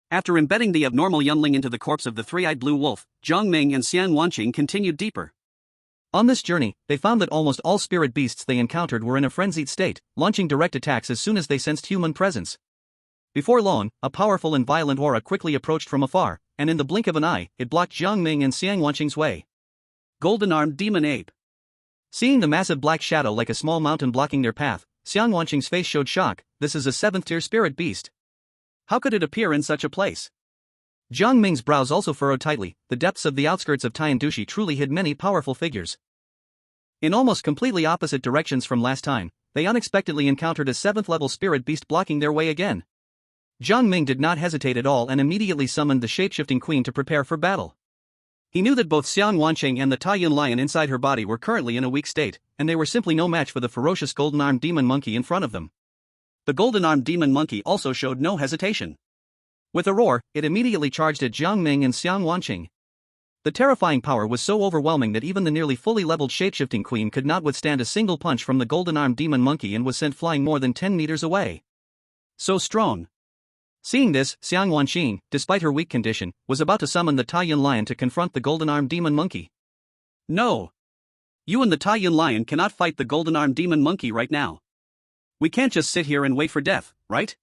After embedding the abnormal youngling into the corpse of the three-eyed blue wolf, Jiang Ming and Xiang Wanqing continued deeper. On this journey, they found that almost all spirit beasts they encountered were in a frenzied state, launching direct attacks as soon as they sensed human presence. Before long, a powerful and violent aura quickly approached from afar, and in the blink of an eye, it blocked Jiang Ming and Xiang Wanqing's way. Golden-armed demon ape. Seeing the massive black shadow like a small mountain blocking their path, Xiang Wanqing's face showed shock. This is a 7th-tier spirit beast. How could it appear in such a place? Jiang Ming's brows also furrowed tightly. The depths of the outskirts of Tiandushi truly hid many powerful figures. In almost completely opposite directions from last time, they unexpectedly encountered a 7th-level spirit beast blocking their way again. Jiang Ming did not hesitate at all and immediately summoned the shape-shifting queen to prepare for battle. He knew that both Xiang Wanqing and the Taiyun lion inside her body were currently in a weak state, and they were simply no match for the ferocious golden-armed demon monkey in front of them. The golden-armed demon monkey also showed no hesitation. With a roar, it immediately charged at Jiang Ming and Xiang Wanqing. The terrifying power was so overwhelming that even the nearly fully leveled shape-shifting queen could not withstand a single punch from the golden-armed demon monkey and was sent flying more than 10 meters away. So strong. Seeing this, Xiang Wanqing, despite her weak condition, was about to summon the Taiyun lion to confront the golden-armed demon monkey. No. You and the Taiyun lion cannot fight the golden-armed demon monkey right now. We can't just sit here and wait for death, right?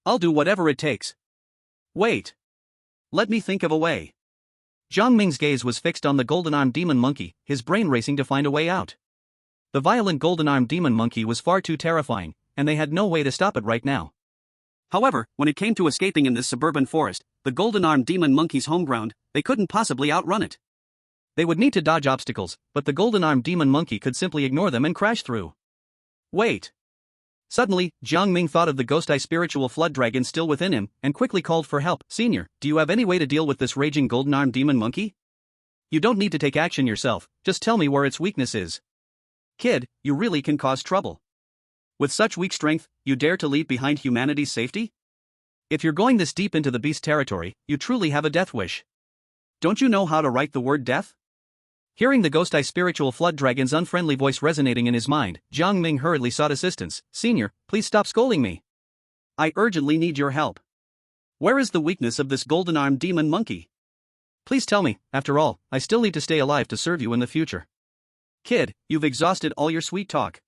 I'll do whatever it takes. Wait. Let me think of a way. Jiang Ming's gaze was fixed on the golden-armed demon monkey, his brain racing to find a way out. The violent golden-armed demon monkey was far too terrifying, and they had no way to stop it right now. However, when it came to escaping in this suburban forest, the golden-armed demon monkey's home ground, they couldn't possibly outrun it. They would need to dodge obstacles, but the golden-armed demon monkey could simply ignore them and crash through. Wait. Suddenly, Jiang Ming thought of the ghost-eye spiritual flood dragon still within him, and quickly called for help. Senior, do you have any way to deal with this raging golden-armed demon monkey? You don't need to take action yourself, just tell me where its weakness is. Kid, you really can cause trouble. With such weak strength, you dare to leave behind humanity's safety? If you're going this deep into the beast territory, you truly have a death wish. Don't you know how to write the word death? Hearing the ghost-eye spiritual flood dragon's unfriendly voice resonating in his mind, Jiang Ming hurriedly sought assistance. Senior, please stop scolding me. I urgently need your help. Where is the weakness of this golden-armed demon monkey? Please tell me, after all, I still need to stay alive to serve you in the future. Kid, you've exhausted all your sweet talk.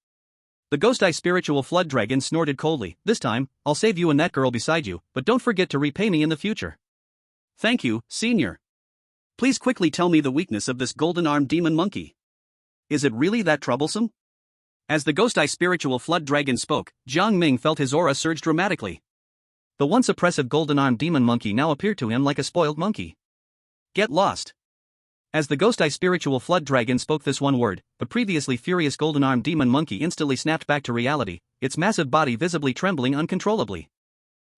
The ghost-eye spiritual flood dragon snorted coldly. This time, I'll save you and that girl beside you, but don't forget to repay me in the future. Thank you, Senior. Please quickly tell me the weakness of this golden-armed demon monkey. Is it really that troublesome? As the ghost-eye spiritual flood dragon spoke, Jiang Ming felt his aura surge dramatically. The once oppressive golden-armed demon monkey now appeared to him like a spoiled monkey. Get lost. As the ghost-eye spiritual flood dragon spoke this one word, the previously furious golden-armed demon monkey instantly snapped back to reality, its massive body visibly trembling uncontrollably.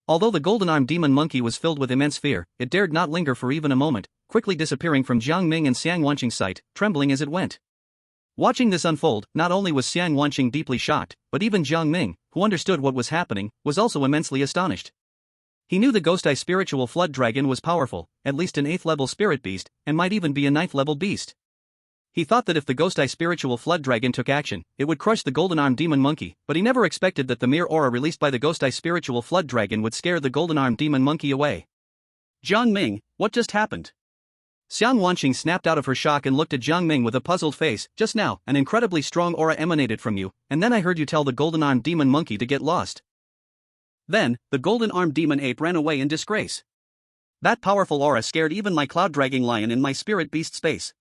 Although the golden-armed demon monkey was filled with immense fear, it dared not linger for even a moment, quickly disappearing from Jiang Ming and Xiang Wanqing's sight, trembling as it went. Watching this unfold, not only was Xiang Wanqing deeply shocked, but even Jiang Ming, who understood what was happening, was also immensely astonished. He knew the ghost-eye spiritual flood dragon was powerful, at least an 8th-level spirit beast, and might even be a 9th-level beast. He thought that if the ghost-eye spiritual flood dragon took action, it would crush the golden-armed demon monkey, but he never expected that the mere aura released by the ghost-eye spiritual flood dragon would scare the golden-armed demon monkey away. Jiang Ming, what just happened? Xiang Wanqing snapped out of her shock and looked at Jiang Ming with a puzzled face. Just now, an incredibly strong aura emanated from you, and then I heard you tell the golden-armed demon monkey to get lost. Then, the golden-armed demon ape ran away in disgrace. That powerful aura scared even my cloud-dragging lion in my spirit beast space.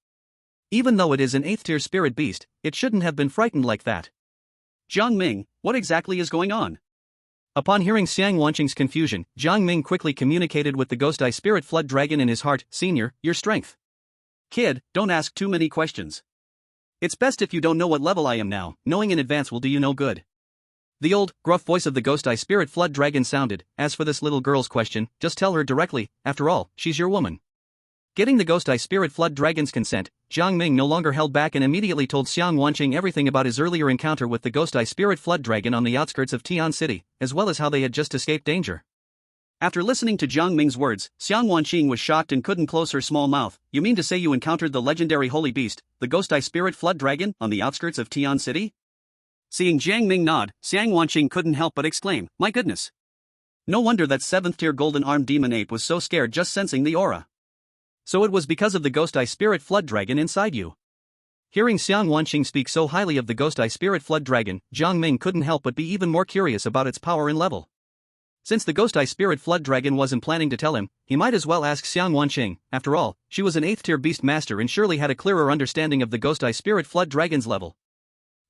Even though it is an 8th-tier spirit beast, it shouldn't have been frightened like that. Jiang Ming, what exactly is going on? Upon hearing Xiang Wanqing's confusion, Jiang Ming quickly communicated with the ghost-eye spirit flood dragon in his heart. Senior, your strength. Kid, don't ask too many questions. It's best if you don't know what level I am now, knowing in advance will do you no good. The old, gruff voice of the ghost-eye spirit flood dragon sounded. As for this little girl's question, just tell her directly, after all, she's your woman. Getting the Ghost Eye Spirit Flood Dragon's consent, Jiang Ming no longer held back and immediately told Xiang Wanqing everything about his earlier encounter with the Ghost Eye Spirit Flood Dragon on the outskirts of Tian City, as well as how they had just escaped danger. After listening to Jiang Ming's words, Xiang Wanqing was shocked and couldn't close her small mouth. You mean to say you encountered the legendary holy beast, the Ghost Eye Spirit Flood Dragon, on the outskirts of Tian City? Seeing Jiang Ming nod, Xiang Wanqing couldn't help but exclaim, "My goodness! No wonder that 7th tier golden armed demon ape was so scared just sensing the aura. So it was because of the Ghost Eye Spirit Flood Dragon inside you." Hearing Xiang Wanqing speak so highly of the Ghost Eye Spirit Flood Dragon, Jiang Ming couldn't help but be even more curious about its power and level. Since the Ghost Eye Spirit Flood Dragon wasn't planning to tell him, he might as well ask Xiang Wanqing. After all, she was an 8th tier beast master and surely had a clearer understanding of the Ghost Eye Spirit Flood Dragon's level.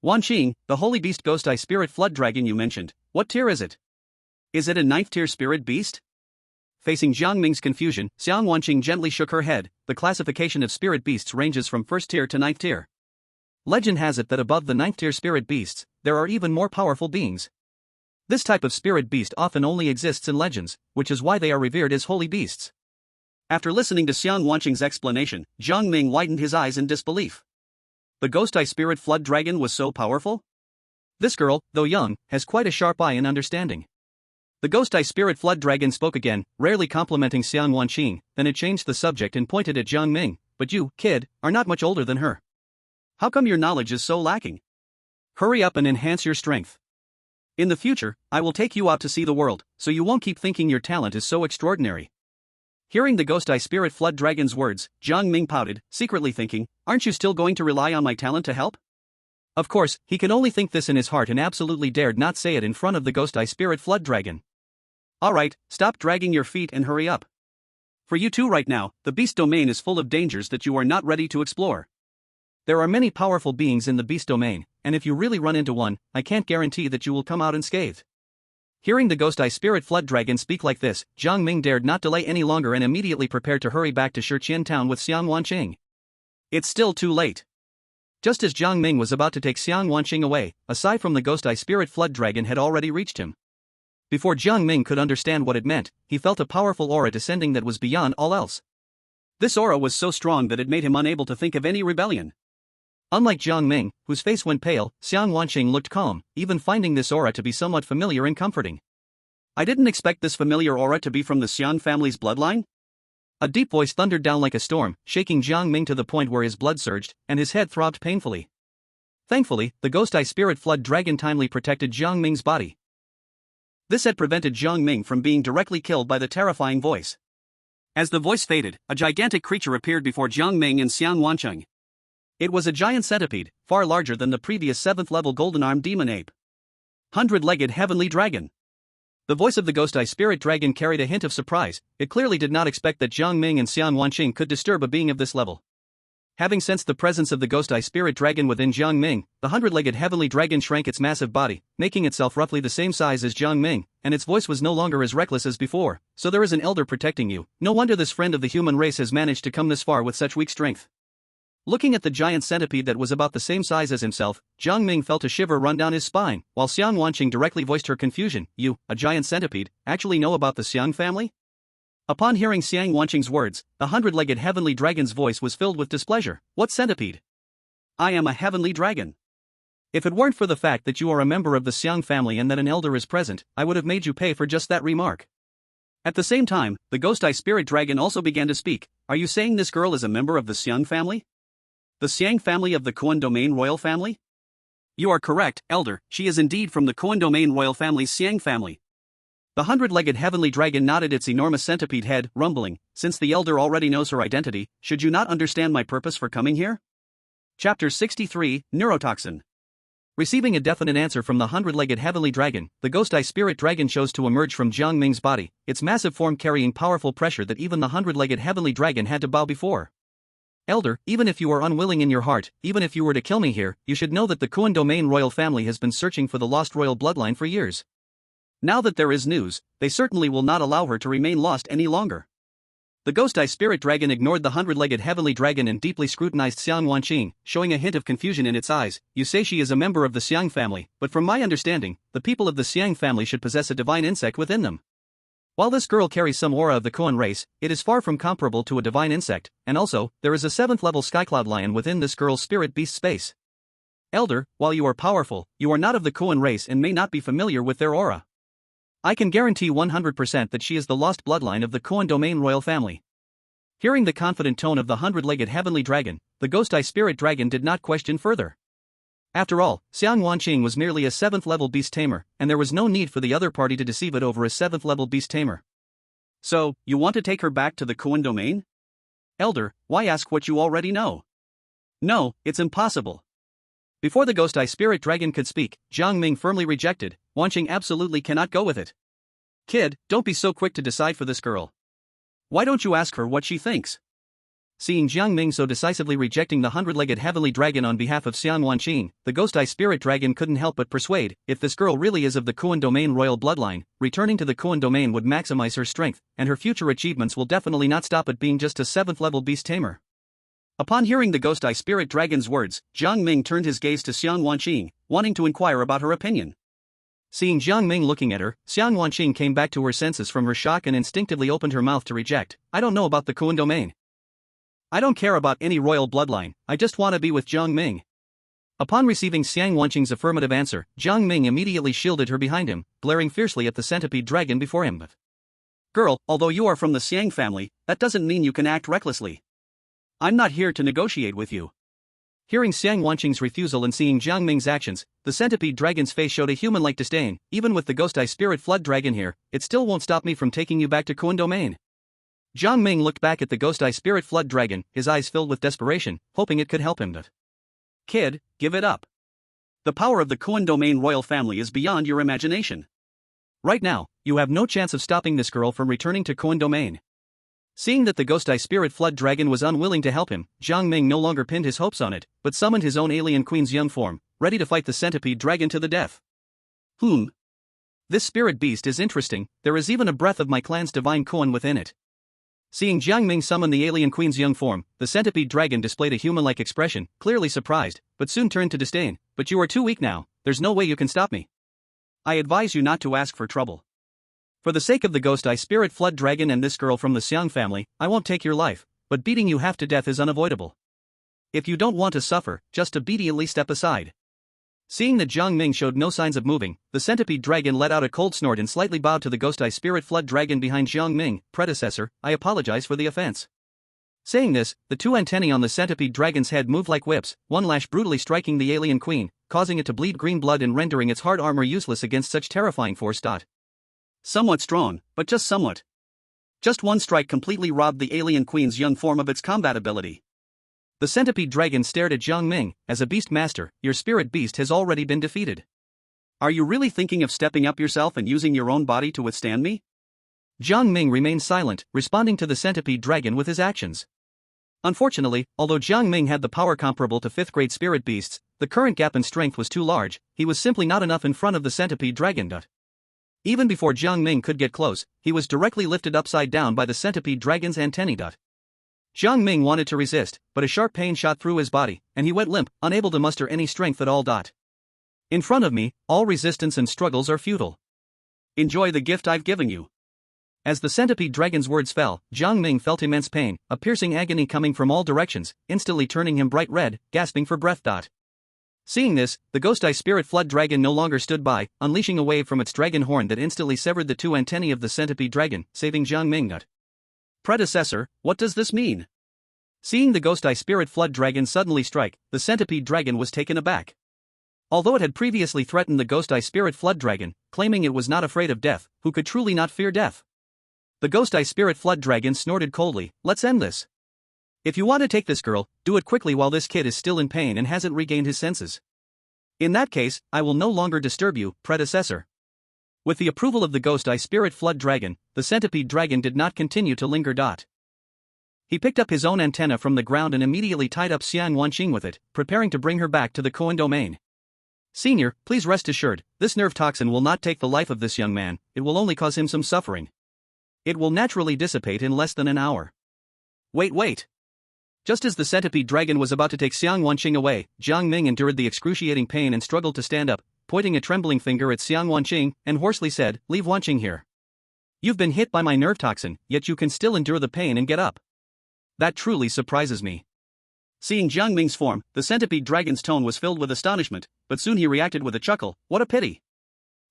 "Wanqing, the holy beast Ghost Eye Spirit Flood Dragon you mentioned, what tier is it? Is it a 9th tier spirit beast?" Facing Jiang Ming's confusion, Xiang Wanqing gently shook her head. The classification of spirit beasts ranges from 1st tier to 9th tier. Legend has it that above the 9th tier spirit beasts, there are even more powerful beings. This type of spirit beast often only exists in legends, which is why they are revered as holy beasts. After listening to Xiang Wanqing's explanation, Jiang Ming widened his eyes in disbelief. The Ghost Eye Spirit Flood Dragon was so powerful? This girl, though young, has quite a sharp eye and understanding. The Ghost Eye Spirit Flood Dragon spoke again, rarely complimenting Xiang Wanqing, then it changed the subject and pointed at Jiang Ming. "But you, kid, are not much older than her. How come your knowledge is so lacking? Hurry up and enhance your strength. In the future, I will take you out to see the world, so you won't keep thinking your talent is so extraordinary." Hearing the Ghost Eye Spirit Flood Dragon's words, Jiang Ming pouted, secretly thinking, "Aren't you still going to rely on my talent to help?" Of course, he could only think this in his heart and absolutely dared not say it in front of the Ghost Eye Spirit Flood Dragon. "Alright, stop dragging your feet and hurry up. For you two right now, the beast domain is full of dangers that you are not ready to explore. There are many powerful beings in the beast domain, and if you really run into one, I can't guarantee that you will come out unscathed." Hearing the Ghost Eye Spirit Flood Dragon speak like this, Jiang Ming dared not delay any longer and immediately prepared to hurry back to Shiqian Town with Xiang Wanqing. It's still too late. Just as Jiang Ming was about to take Xiang Wanqing away, aside from the Ghost Eye Spirit Flood Dragon had already reached him. Before Jiang Ming could understand what it meant, he felt a powerful aura descending that was beyond all else. This aura was so strong that it made him unable to think of any rebellion. Unlike Jiang Ming, whose face went pale, Xiang Wanqing looked calm, even finding this aura to be somewhat familiar and comforting. "I didn't expect this familiar aura to be from the Xian family's bloodline?" A deep voice thundered down like a storm, shaking Jiang Ming to the point where his blood surged, and his head throbbed painfully. Thankfully, the Ghost Eye Spirit Flood Dragon timely protected Jiang Ming's body. This had prevented Jiang Ming from being directly killed by the terrifying voice. As the voice faded, a gigantic creature appeared before Jiang Ming and Xiang Wanqing. It was a giant centipede, far larger than the previous 7th level golden-armed demon ape. 100-legged heavenly dragon. The voice of the Ghost Eye Spirit Dragon carried a hint of surprise. It clearly did not expect that Jiang Ming and Xiang Wanqing could disturb a being of this level. Having sensed the presence of the Ghost Eye Spirit Dragon within Jiang Ming, the 100-legged heavenly dragon shrank its massive body, making itself roughly the same size as Jiang Ming, and its voice was no longer as reckless as before. "So there is an elder protecting you. No wonder this friend of the human race has managed to come this far with such weak strength." Looking at the giant centipede that was about the same size as himself, Jiang Ming felt a shiver run down his spine, while Xiang Wanqing directly voiced her confusion. "You, a giant centipede, actually know about the Xiang family?" Upon hearing Xiang Wanqing's words, the 100-legged heavenly dragon's voice was filled with displeasure. "What centipede? I am a heavenly dragon. If it weren't for the fact that you are a member of the Xiang family and that an elder is present, I would have made you pay for just that remark." At the same time, the Ghost Eye Spirit Dragon also began to speak. "Are you saying this girl is a member of the Xiang family? The Xiang family of the Kuan Domain royal family?" "You are correct, elder, she is indeed from the Kuan Domain royal family's Xiang family." The 100-legged heavenly dragon nodded its enormous centipede head, rumbling, "Since the elder already knows her identity, should you not understand my purpose for coming here?" Chapter 63, Neurotoxin. Receiving a definite answer from the 100-legged heavenly dragon, the Ghost Eye Spirit Dragon chose to emerge from Jiang Ming's body, its massive form carrying powerful pressure that even the 100-legged heavenly dragon had to bow before. "Elder, even if you are unwilling in your heart, even if you were to kill me here, you should know that the Kuan Domain royal family has been searching for the lost royal bloodline for years. Now that there is news, they certainly will not allow her to remain lost any longer." The Ghost Eye Spirit Dragon ignored the 100-legged heavenly dragon and deeply scrutinized Xiang Wanqing, showing a hint of confusion in its eyes. "You say she is a member of the Xiang family, but from my understanding, the people of the Xiang family should possess a divine insect within them. While this girl carries some aura of the Koan race, it is far from comparable to a divine insect, and also, there is a 7th level Skycloud Lion within this girl's spirit beast space. Elder, while you are powerful, you are not of the Koan race and may not be familiar with their aura. I can guarantee 100% that she is the lost bloodline of the Koan domain royal family. Hearing the confident tone of the 100-legged heavenly dragon, the Ghost Eye Spirit Dragon did not question further. After all, Xiang Wanqing was merely a 7th level beast tamer, and there was no need for the other party to deceive it over a 7th level beast tamer. So, you want to take her back to the Koan domain? Elder, why ask what you already know? No, it's impossible. Before the Ghost Eye Spirit Dragon could speak, Jiang Ming firmly rejected. Wanqing absolutely cannot go with it. Kid, don't be so quick to decide for this girl. Why don't you ask her what she thinks? Seeing Jiang Ming so decisively rejecting the 100-legged heavenly dragon on behalf of Xiang Wanqing, the Ghost Eye Spirit Dragon couldn't help but persuade, if this girl really is of the Koan domain royal bloodline, returning to the Koan domain would maximize her strength, and her future achievements will definitely not stop at being just a 7th level beast tamer. Upon hearing the Ghost Eye Spirit Dragon's words, Jiang Ming turned his gaze to Xiang Wanqing, wanting to inquire about her opinion. Seeing Jiang Ming looking at her, Xiang Wanqing came back to her senses from her shock and instinctively opened her mouth to reject. I don't know about the Koan domain. I don't care about any royal bloodline, I just want to be with Jiang Ming. Upon receiving Xiang Wanqing's affirmative answer, Jiang Ming immediately shielded her behind him, glaring fiercely at the centipede dragon before him. Girl, although you are from the Xiang family, that doesn't mean you can act recklessly. I'm not here to negotiate with you. Hearing Xiang Wanqing's refusal and seeing Jiang Ming's actions, the centipede dragon's face showed a human-like disdain. Even with the Ghost Eye Spirit Flood Dragon here, it still won't stop me from taking you back to Koan domain. Jiang Ming looked back at the Ghost Eye Spirit Flood Dragon, his eyes filled with desperation, hoping it could help him. Kid, give it up. The power of the Koan domain royal family is beyond your imagination. Right now, you have no chance of stopping this girl from returning to Koan domain. Seeing that the Ghost Eye Spirit Flood Dragon was unwilling to help him, Jiang Ming no longer pinned his hopes on it, but summoned his own alien queen's young form, ready to fight the centipede dragon to the death. This spirit beast is interesting, there is even a breath of my clan's divine Koan within it. Seeing Jiang Ming summon the alien queen's young form, the centipede dragon displayed a human-like expression, clearly surprised, but soon turned to disdain. But you are too weak now, there's no way you can stop me. I advise you not to ask for trouble. For the sake of the Ghost Eye Spirit Flood Dragon and this girl from the Xiang family, I won't take your life, but beating you half to death is unavoidable. If you don't want to suffer, just obediently step aside. Seeing that Jiang Ming showed no signs of moving, the centipede dragon let out a cold snort and slightly bowed to the Ghost Eye Spirit Flood Dragon behind Jiang Ming. Predecessor, I apologize for the offense. Saying this, the two antennae on the centipede dragon's head moved like whips, one lash brutally striking the alien queen, causing it to bleed green blood and rendering its hard armor useless against such terrifying force. Somewhat strong, but just somewhat. Just one strike completely robbed the alien queen's young form of its combat ability. The centipede dragon stared at Jiang Ming. As a beast master, your spirit beast has already been defeated. Are you really thinking of stepping up yourself and using your own body to withstand me? Jiang Ming remained silent, responding to the centipede dragon with his actions. Unfortunately, although Jiang Ming had the power comparable to 5th grade spirit beasts, the current gap in strength was too large. He was simply not enough in front of the centipede dragon. Even before Jiang Ming could get close, he was directly lifted upside down by the centipede dragon's antennae. Jiang Ming wanted to resist, but a sharp pain shot through his body, and he went limp, unable to muster any strength at all. In front of me, all resistance and struggles are futile. Enjoy the gift I've given you. As the centipede dragon's words fell, Jiang Ming felt immense pain, a piercing agony coming from all directions, instantly turning him bright red, gasping for breath. Seeing this, the Ghost Eye Spirit Flood Dragon no longer stood by, unleashing a wave from its dragon horn that instantly severed the two antennae of the centipede dragon, saving Jiang Ming. Predecessor, what does this mean? Seeing the Ghost Eye Spirit Flood Dragon suddenly strike, the centipede dragon was taken aback. Although it had previously threatened the Ghost Eye Spirit Flood Dragon, claiming it was not afraid of death, who could truly not fear death? The Ghost Eye Spirit Flood Dragon snorted coldly, let's end this. If you want to take this girl, do it quickly while this kid is still in pain and hasn't regained his senses. In that case, I will no longer disturb you, predecessor. With the approval of the Ghost Eye Spirit Flood Dragon, the centipede dragon did not continue to linger. He picked up his own antenna from the ground and immediately tied up Xiang Wanqing with it, preparing to bring her back to the Koan domain. Senior, please rest assured, this nerve toxin will not take the life of this young man, it will only cause him some suffering. It will naturally dissipate in less than an hour. Wait. Just as the centipede dragon was about to take Xiang Wanqing away, Jiang Ming endured the excruciating pain and struggled to stand up, pointing a trembling finger at Xiang Wanqing, and hoarsely said, leave Wanqing here. You've been hit by my nerve toxin, yet you can still endure the pain and get up. That truly surprises me. Seeing Jiang Ming's form, the centipede dragon's tone was filled with astonishment, but soon he reacted with a chuckle. What a pity.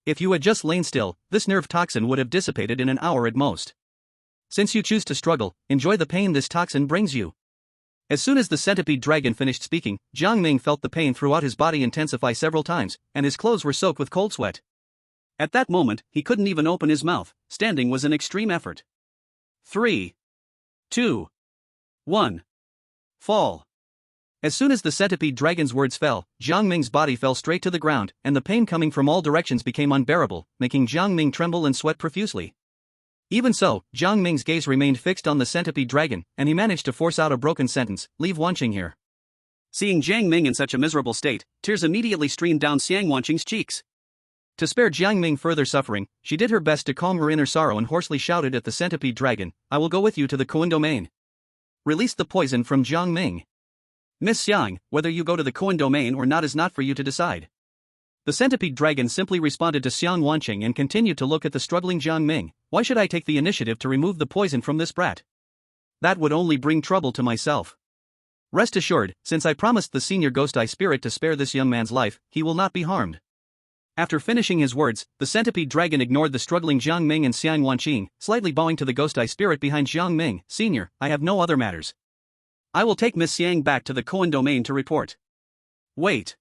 If you had just lain still, this nerve toxin would have dissipated in an hour at most. Since you choose to struggle, enjoy the pain this toxin brings you. As soon as the centipede dragon finished speaking, Jiang Ming felt the pain throughout his body intensify several times, and his clothes were soaked with cold sweat. At that moment, he couldn't even open his mouth. Standing was an extreme effort. 3, 2, 1. Fall. As soon as the centipede dragon's words fell, Jiang Ming's body fell straight to the ground, and the pain coming from all directions became unbearable, making Jiang Ming tremble and sweat profusely. Even so, Jiang Ming's gaze remained fixed on the centipede dragon, and he managed to force out a broken sentence, "Leave Wanqing here." Seeing Jiang Ming in such a miserable state, tears immediately streamed down Xiang Wanqing's cheeks. To spare Jiang Ming further suffering, she did her best to calm her inner sorrow and hoarsely shouted at the centipede dragon, "I will go with you to the Coin domain. Release the poison from Jiang Ming." "Miss Xiang, whether you go to the Coin domain or not is not for you to decide." The centipede dragon simply responded to Xiang Wanqing and continued to look at the struggling Jiang Ming. "Why should I take the initiative to remove the poison from this brat? That would only bring trouble to myself. Rest assured, since I promised the senior ghost eye spirit to spare this young man's life, he will not be harmed." After finishing his words, the centipede dragon ignored the struggling Jiang Ming and Xiang Wanqing, slightly bowing to the ghost eye spirit behind Jiang Ming. "Senior, I have no other matters. I will take Miss Xiang back to the Coin domain to report." "Wait."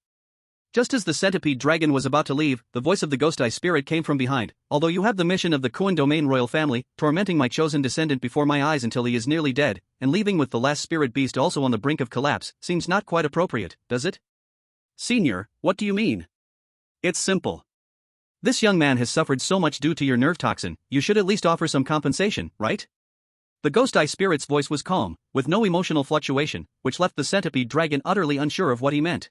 Just as the centipede dragon was about to leave, the voice of the ghost eye spirit came from behind. "Although you have the mission of the Coin domain royal family, tormenting my chosen descendant before my eyes until he is nearly dead, and leaving with the last spirit beast also on the brink of collapse, seems not quite appropriate, does it?" "Senior, what do you mean?" "It's simple. This young man has suffered so much due to your nerve toxin, you should at least offer some compensation, right?" The ghost eye spirit's voice was calm, with no emotional fluctuation, which left the centipede dragon utterly unsure of what he meant.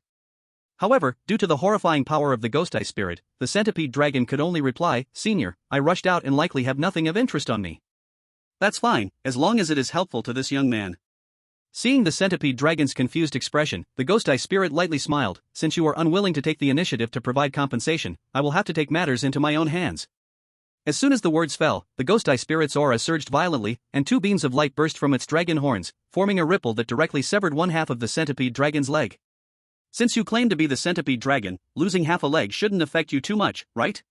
However, due to the horrifying power of the ghost eye spirit, the centipede dragon could only reply, "Senior, I rushed out and likely have nothing of interest on me." "That's fine, as long as it is helpful to this young man." Seeing the centipede dragon's confused expression, the ghost eye spirit lightly smiled. "Since you are unwilling to take the initiative to provide compensation, I will have to take matters into my own hands." As soon as the words fell, the ghost eye spirit's aura surged violently, and two beams of light burst from its dragon horns, forming a ripple that directly severed one half of the centipede dragon's leg. "Since you claim to be the centipede dragon, losing half a leg shouldn't affect you too much, right?"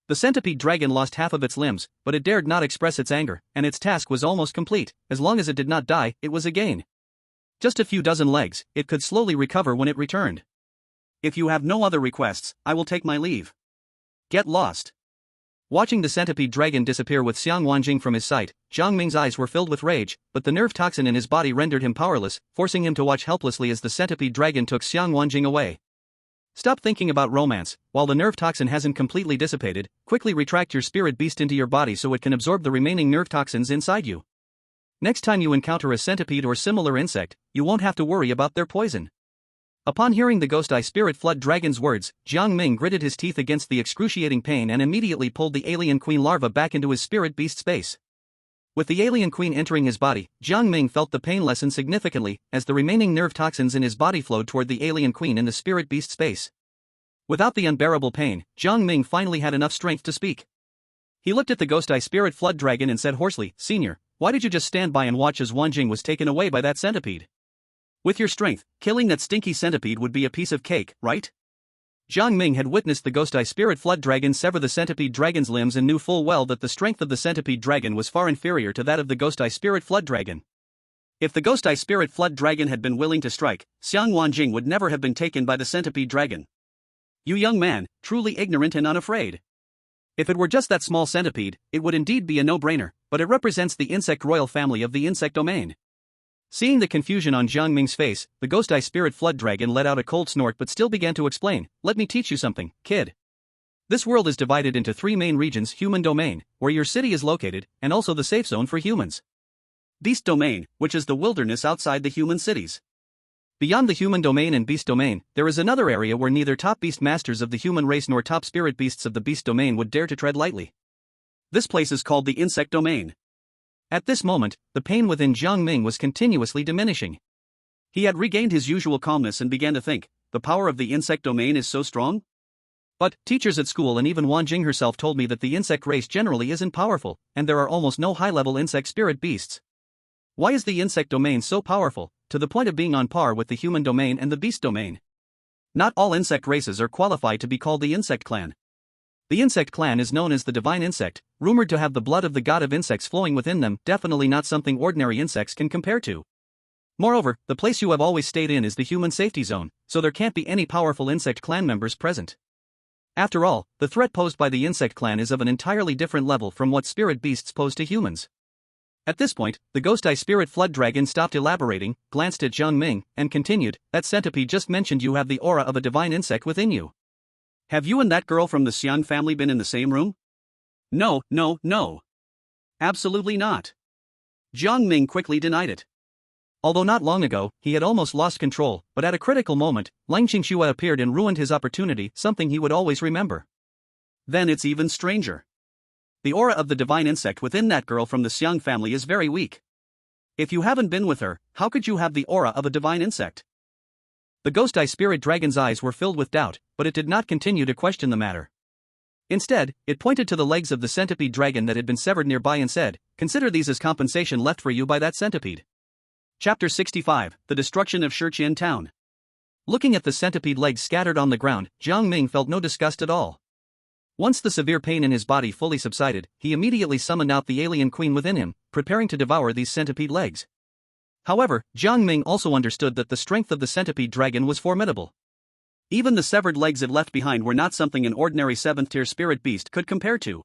The centipede dragon lost half of its limbs, but it dared not express its anger, and its task was almost complete. As long as it did not die, it was a gain. Just a few dozen legs, it could slowly recover when it returned. "If you have no other requests, I will take my leave. Get lost." Watching the centipede dragon disappear with Xiang Wanqing from his sight, Jiang Ming's eyes were filled with rage, but the nerve toxin in his body rendered him powerless, forcing him to watch helplessly as the centipede dragon took Xiang Wanqing away. Stop thinking about romance. While the nerve toxin hasn't completely dissipated, quickly retract your spirit beast into your body so it can absorb the remaining nerve toxins inside you. Next time you encounter a centipede or similar insect, you won't have to worry about their poison. Upon hearing the ghost eye spirit flood dragon's words, Jiang Ming gritted his teeth against the excruciating pain and immediately pulled the alien queen larva back into his spirit beast space. With the alien queen entering his body, Jiang Ming felt the pain lessen significantly as the remaining nerve toxins in his body flowed toward the alien queen in the spirit beast space. Without the unbearable pain, Jiang Ming finally had enough strength to speak. He looked at the ghost eye spirit flood dragon and said hoarsely, "Senior, why did you just stand by and watch as Wanqing was taken away by that centipede? With your strength, killing that stinky centipede would be a piece of cake, right?" Jiang Ming had witnessed the ghost eye spirit flood dragon sever the centipede dragon's limbs and knew full well that the strength of the centipede dragon was far inferior to that of the ghost eye spirit flood dragon. If the ghost eye spirit flood dragon had been willing to strike, Xiang Wanqing would never have been taken by the centipede dragon. "You young man, truly ignorant and unafraid. If it were just that small centipede, it would indeed be a no-brainer, but it represents the insect royal family of the insect domain." Seeing the confusion on Jiang Ming's face, the ghost eye spirit flood dragon let out a cold snort but still began to explain, "Let me teach you something, kid. This world is divided into three main regions: human domain, where your city is located, and also the safe zone for humans. Beast domain, which is the wilderness outside the human cities. Beyond the human domain and beast domain, there is another area where neither top beast masters of the human race nor top spirit beasts of the beast domain would dare to tread lightly. This place is called the insect domain." At this moment, the pain within Jiang Ming was continuously diminishing. He had regained his usual calmness and began to think, the power of the insect domain is so strong? But teachers at school and even Wan Jing herself told me that the insect race generally isn't powerful, and there are almost no high-level insect spirit beasts. Why is the insect domain so powerful, to the point of being on par with the human domain and the beast domain? Not all insect races are qualified to be called the insect clan. The insect clan is known as the divine insect, rumored to have the blood of the god of insects flowing within them, definitely not something ordinary insects can compare to. Moreover, the place you have always stayed in is the human safety zone, so there can't be any powerful insect clan members present. After all, the threat posed by the insect clan is of an entirely different level from what spirit beasts pose to humans. At this point, the ghost-eye spirit flood dragon stopped elaborating, glanced at Jiang Ming, and continued, "That centipede just mentioned you have the aura of a divine insect within you. Have you and that girl from the Xiang family been in the same room?" No. Absolutely not. Jiang Ming quickly denied it. Although not long ago, he had almost lost control, but at a critical moment, Lang Qingxue appeared and ruined his opportunity, something he would always remember. Then it's even stranger. The aura of the divine insect within that girl from the Xiang family is very weak. If you haven't been with her, how could you have the aura of a divine insect? The ghost-eye spirit dragon's eyes were filled with doubt, but it did not continue to question the matter. Instead, it pointed to the legs of the centipede dragon that had been severed nearby and said, "Consider these as compensation left for you by that centipede." Chapter 65, The Destruction of Shiqian Town. Looking at the centipede legs scattered on the ground, Jiang Ming felt no disgust at all. Once the severe pain in his body fully subsided, he immediately summoned out the alien queen within him, preparing to devour these centipede legs. However, Jiang Ming also understood that the strength of the centipede dragon was formidable. Even the severed legs it left behind were not something an ordinary 7th-tier spirit beast could compare to.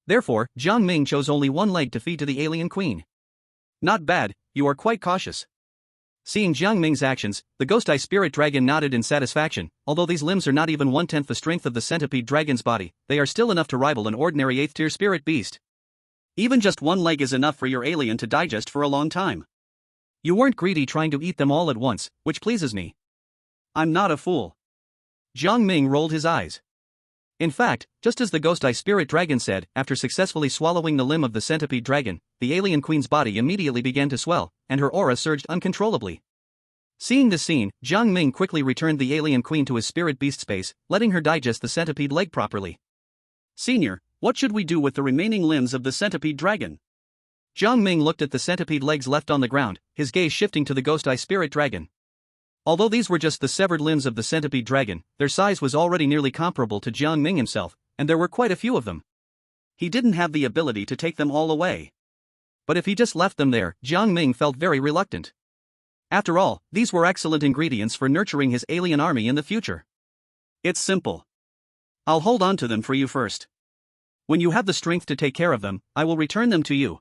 Therefore, Jiang Ming chose only one leg to feed to the alien queen. "Not bad, you are quite cautious." Seeing Jiang Ming's actions, the ghost-eye spirit dragon nodded in satisfaction. Although these limbs are not even 1/10 the strength of the centipede dragon's body, they are still enough to rival an ordinary 8th-tier spirit beast. Even just one leg is enough for your alien to digest for a long time. You weren't greedy trying to eat them all at once, which pleases me. I'm not a fool. Jiang Ming rolled his eyes. In fact, just as the ghost-eye spirit dragon said, after successfully swallowing the limb of the centipede dragon, the alien queen's body immediately began to swell, and her aura surged uncontrollably. Seeing this scene, Jiang Ming quickly returned the alien queen to his spirit beast space, letting her digest the centipede leg properly. "Senior, what should we do with the remaining limbs of the centipede dragon?" Jiang Ming looked at the centipede legs left on the ground, his gaze shifting to the ghost-eye spirit dragon. Although these were just the severed limbs of the centipede dragon, their size was already nearly comparable to Jiang Ming himself, and there were quite a few of them. He didn't have the ability to take them all away. But if he just left them there, Jiang Ming felt very reluctant. After all, these were excellent ingredients for nurturing his alien army in the future. "It's simple. I'll hold on to them for you first. When you have the strength to take care of them, I will return them to you."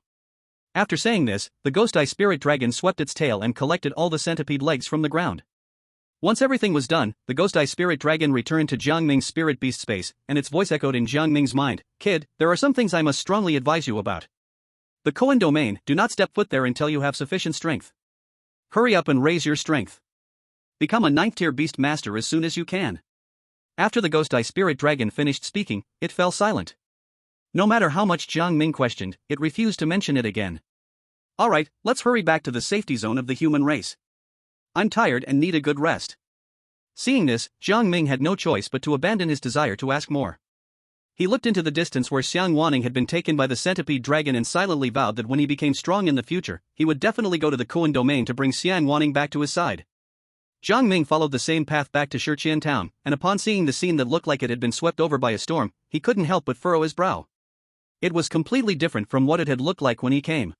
After saying this, the ghost-eye spirit dragon swept its tail and collected all the centipede legs from the ground. Once everything was done, the ghost-eye spirit dragon returned to Jiang Ming's spirit beast space, and its voice echoed in Jiang Ming's mind, "Kid, there are some things I must strongly advise you about. The Koan domain, do not step foot there until you have sufficient strength. Hurry up and raise your strength. Become a 9th-tier beast master as soon as you can." After the ghost-eye spirit dragon finished speaking, it fell silent. No matter how much Jiang Ming questioned, it refused to mention it again. "Alright, let's hurry back to the safety zone of the human race. I'm tired and need a good rest." Seeing this, Jiang Ming had no choice but to abandon his desire to ask more. He looked into the distance where Xiang Wanning had been taken by the centipede dragon and silently vowed that when he became strong in the future, he would definitely go to the Koan domain to bring Xiang Wanning back to his side. Jiang Ming followed the same path back to Shiqian Town, and upon seeing the scene that looked like it had been swept over by a storm, he couldn't help but furrow his brow. It was completely different from what it had looked like when he came.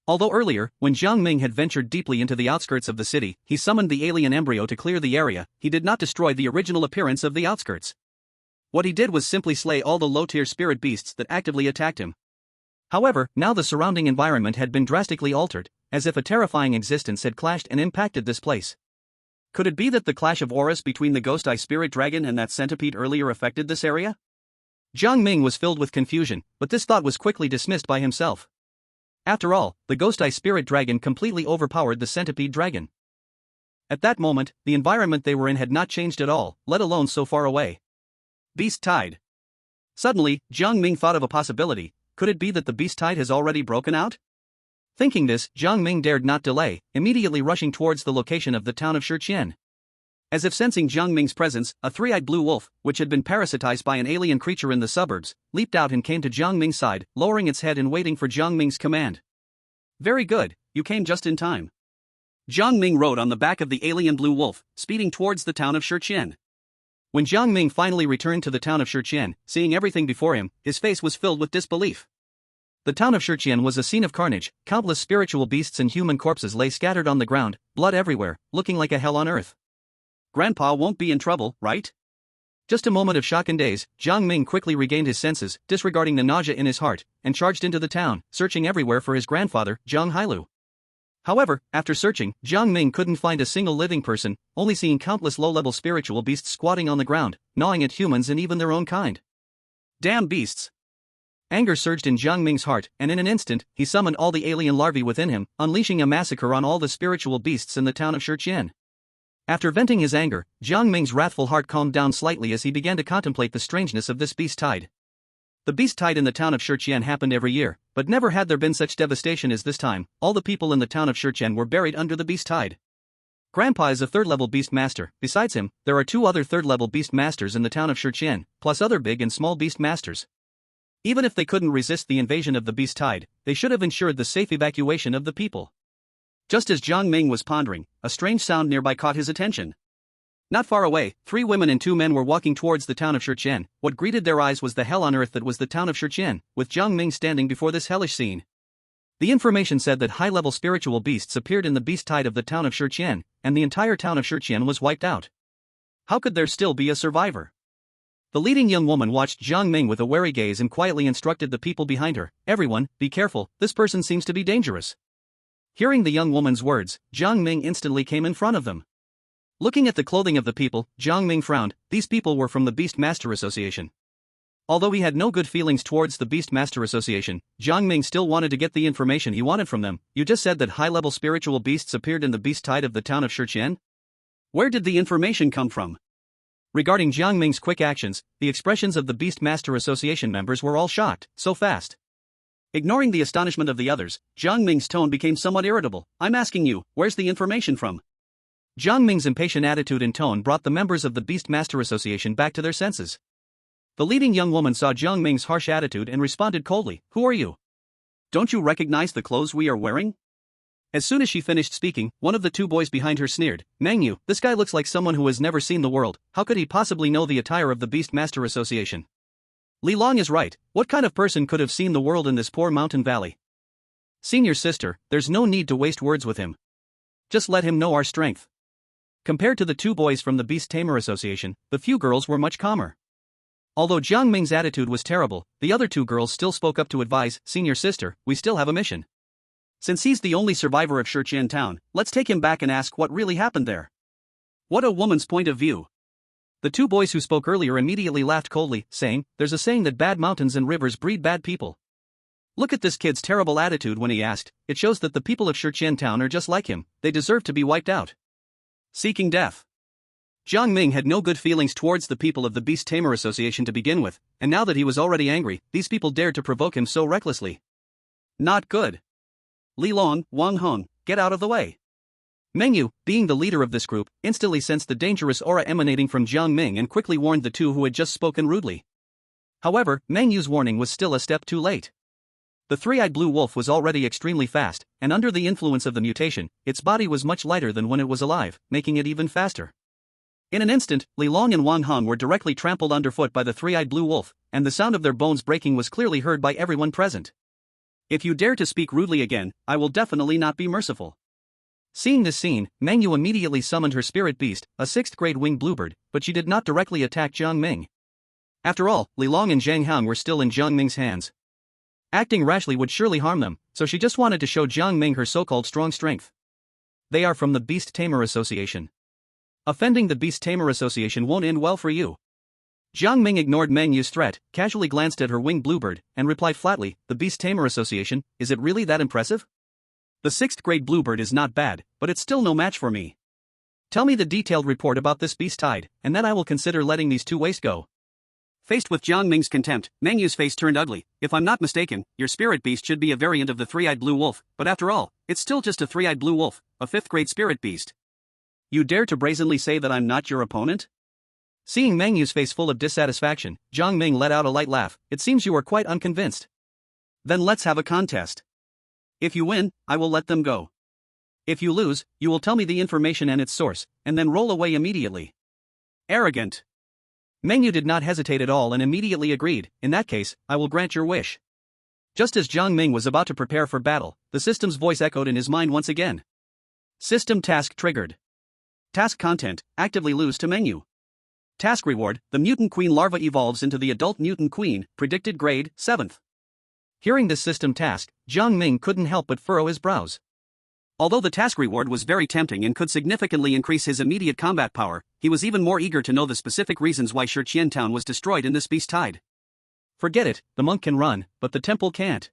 Although earlier, when Jiang Ming had ventured deeply into the outskirts of the city, he summoned the alien embryo to clear the area, he did not destroy the original appearance of the outskirts. What he did was simply slay all the low-tier spirit beasts that actively attacked him. However, now the surrounding environment had been drastically altered, as if a terrifying existence had clashed and impacted this place. Could it be that the clash of auras between the ghost-eye spirit dragon and that centipede earlier affected this area? Jiang Ming was filled with confusion, but this thought was quickly dismissed by himself. After all, the ghost-eye spirit dragon completely overpowered the centipede dragon. At that moment, the environment they were in had not changed at all, let alone so far away. Beast Tide. Suddenly, Jiang Ming thought of a possibility. Could it be that the beast tide has already broken out? Thinking this, Jiang Ming dared not delay, immediately rushing towards the location of the town of Shiqian. As if sensing Jiang Ming's presence, a three-eyed blue wolf, which had been parasitized by an alien creature in the suburbs, leaped out and came to Jiang Ming's side, lowering its head and waiting for Jiang Ming's command. Very good, you came just in time. Jiang Ming rode on the back of the alien blue wolf, speeding towards the town of Shiqian. When Jiang Ming finally returned to the town of Shiqian, seeing everything before him, his face was filled with disbelief. The town of Shiqian was a scene of carnage. Countless spiritual beasts and human corpses lay scattered on the ground, blood everywhere, looking like a hell on earth. Grandpa won't be in trouble, right? Just a moment of shock and daze, Jiang Ming quickly regained his senses, disregarding the nausea in his heart, and charged into the town, searching everywhere for his grandfather, Zhang Hailu. However, after searching, Jiang Ming couldn't find a single living person, only seeing countless low-level spiritual beasts squatting on the ground, gnawing at humans and even their own kind. Damn beasts! Anger surged in Jiang Ming's heart, and in an instant, he summoned all the alien larvae within him, unleashing a massacre on all the spiritual beasts in the town of Shiqian. After venting his anger, Jiang Ming's wrathful heart calmed down slightly as he began to contemplate the strangeness of this beast tide. The beast tide in the town of Shiqian happened every year, but never had there been such devastation as this time. All the people in the town of Shiqian were buried under the beast tide. Grandpa is a third-level beast master. Besides him, there are 2 other third-level beast masters in the town of Shiqian, plus other big and small beast masters. Even if they couldn't resist the invasion of the beast tide, they should have ensured the safe evacuation of the people. Just as Jiang Ming was pondering, a strange sound nearby caught his attention. Not far away, 3 women and 2 men were walking towards the town of Shiqian. What greeted their eyes was the hell on earth that was the town of Shiqian, with Jiang Ming standing before this hellish scene. The information said that high-level spiritual beasts appeared in the beast tide of the town of Shiqian, and the entire town of Shiqian was wiped out. How could there still be a survivor? The leading young woman watched Jiang Ming with a wary gaze and quietly instructed the people behind her, "Everyone, be careful, this person seems to be dangerous." Hearing the young woman's words, Jiang Ming instantly came in front of them. Looking at the clothing of the people, Jiang Ming frowned. These people were from the Beast Master Association. Although he had no good feelings towards the Beast Master Association, Jiang Ming still wanted to get the information he wanted from them. "You just said that high-level spiritual beasts appeared in the beast tide of the town of Shiqian? Where did the information come from?" Regarding Jiang Ming's quick actions, the expressions of the Beast Master Association members were all shocked. So fast. Ignoring the astonishment of the others, Jiang Ming's tone became somewhat irritable. "I'm asking you, where's the information from?" Jiang Ming's impatient attitude and tone brought the members of the Beast Master Association back to their senses. The leading young woman saw Jiang Ming's harsh attitude and responded coldly, "Who are you? Don't you recognize the clothes we are wearing?" As soon as she finished speaking, one of the 2 boys behind her sneered, "Meng, this guy looks like someone who has never seen the world. How could he possibly know the attire of the Beast Master Association?" Li Long is right. What kind of person could have seen the world in this poor mountain valley? Senior sister, there's no need to waste words with him. Just let him know our strength. Compared to the 2 boys from the Beast Tamer Association, the few girls were much calmer. Although Jiang Ming's attitude was terrible, the other 2 girls still spoke up to advise, "Senior sister, we still have a mission. Since he's the only survivor of Shiqian town, let's take him back and ask what really happened there." What a woman's point of view. The 2 boys who spoke earlier immediately laughed coldly, saying, "There's a saying that bad mountains and rivers breed bad people. Look at this kid's terrible attitude when he asked. It shows that the people of Shiqian town are just like him. They deserve to be wiped out." Seeking death. Jiang Ming had no good feelings towards the people of the Beast Tamer Association to begin with, and now that he was already angry, these people dared to provoke him so recklessly. Not good. Li Long, Wang Hong, get out of the way. Meng Yu, being the leader of this group, instantly sensed the dangerous aura emanating from Jiang Ming and quickly warned the 2 who had just spoken rudely. However, Meng Yu's warning was still a step too late. The 3-eyed blue wolf was already extremely fast, and under the influence of the mutation, its body was much lighter than when it was alive, making it even faster. In an instant, Li Long and Wang Hong were directly trampled underfoot by the 3-eyed blue wolf, and the sound of their bones breaking was clearly heard by everyone present. "If you dare to speak rudely again, I will definitely not be merciful." Seeing this scene, Meng Yu immediately summoned her spirit beast, a 6th-grade winged bluebird, but she did not directly attack Jiang Ming. After all, Li Long and Zhang Hang were still in Jiang Ming's hands. Acting rashly would surely harm them, so she just wanted to show Jiang Ming her so-called strong strength. "They are from the Beast Tamer Association. Offending the Beast Tamer Association won't end well for you." Jiang Ming ignored Meng Yu's threat, casually glanced at her winged bluebird, and replied flatly, "The Beast Tamer Association, is it really that impressive? The 6th-grade bluebird is not bad, but it's still no match for me. Tell me the detailed report about this beast tide, and then I will consider letting these 2 waste go." Faced with Jiang Ming's contempt, Meng Yu's face turned ugly. "If I'm not mistaken, your spirit beast should be a variant of the 3-eyed blue wolf, but after all, it's still just a 3-eyed blue wolf, a 5th-grade spirit beast. You dare to brazenly say that I'm not your opponent? Seeing Meng Yu's face full of dissatisfaction, Jiang Ming let out a light laugh. It seems you are quite unconvinced. Then let's have a contest. If you win, I will let them go. If you lose, you will tell me the information and its source, and then roll away immediately. Arrogant. Meng Yu did not hesitate at all and immediately agreed. In that case, I will grant your wish. Just as Jiang Ming was about to prepare for battle, the system's voice echoed in his mind once again. System task triggered. Task content, actively lose to menu. Task reward, the mutant queen larva evolves into the adult mutant queen, predicted grade, 7th. Hearing this system task, Jiang Ming couldn't help but furrow his brows. Although the task reward was very tempting and could significantly increase his immediate combat power, he was even more eager to know the specific reasons why Shiqian Town was destroyed in this beast tide. Forget it, the monk can run, but the temple can't.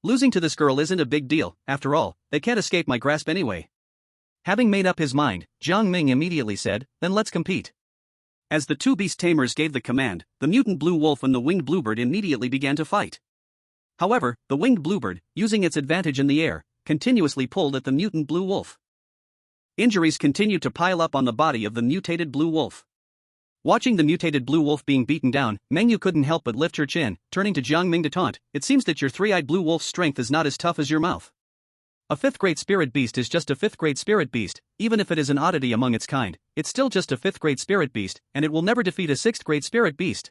Losing to this girl isn't a big deal, after all, they can't escape my grasp anyway. Having made up his mind, Jiang Ming immediately said, then let's compete. As the two beast tamers gave the command, the mutant blue wolf and the winged bluebird immediately began to fight. However, the winged bluebird, using its advantage in the air, continuously pulled at the mutant blue wolf. Injuries continued to pile up on the body of the mutated blue wolf. Watching the mutated blue wolf being beaten down, Meng Yu couldn't help but lift her chin, turning to Jiang Ming to taunt. It seems that your three-eyed blue wolf's strength is not as tough as your mouth. A fifth-grade spirit beast is just a fifth-grade spirit beast, even if it is an oddity among its kind, it's still just a fifth-grade spirit beast, and it will never defeat a sixth-grade spirit beast.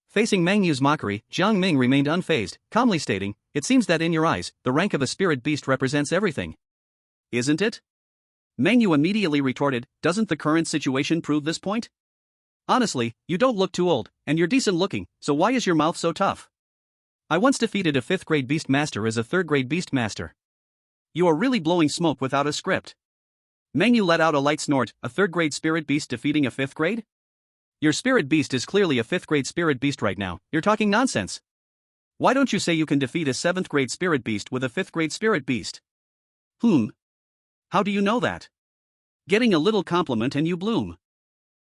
Facing Meng Yu's mockery, Jiang Ming remained unfazed, calmly stating, it seems that in your eyes, the rank of a spirit beast represents everything. Isn't it? Meng Yu immediately retorted, doesn't the current situation prove this point? Honestly, you don't look too old, and you're decent looking, so why is your mouth so tough? I once defeated a fifth-grade beast master as a third-grade beast master. You are really blowing smoke without a script. Meng Yu let out a light snort, a third-grade spirit beast defeating a fifth-grade? Your spirit beast is clearly a fifth-grade spirit beast right now, you're talking nonsense. Why don't you say you can defeat a seventh-grade spirit beast with a fifth-grade spirit beast? How do you know that? Getting a little compliment and you bloom.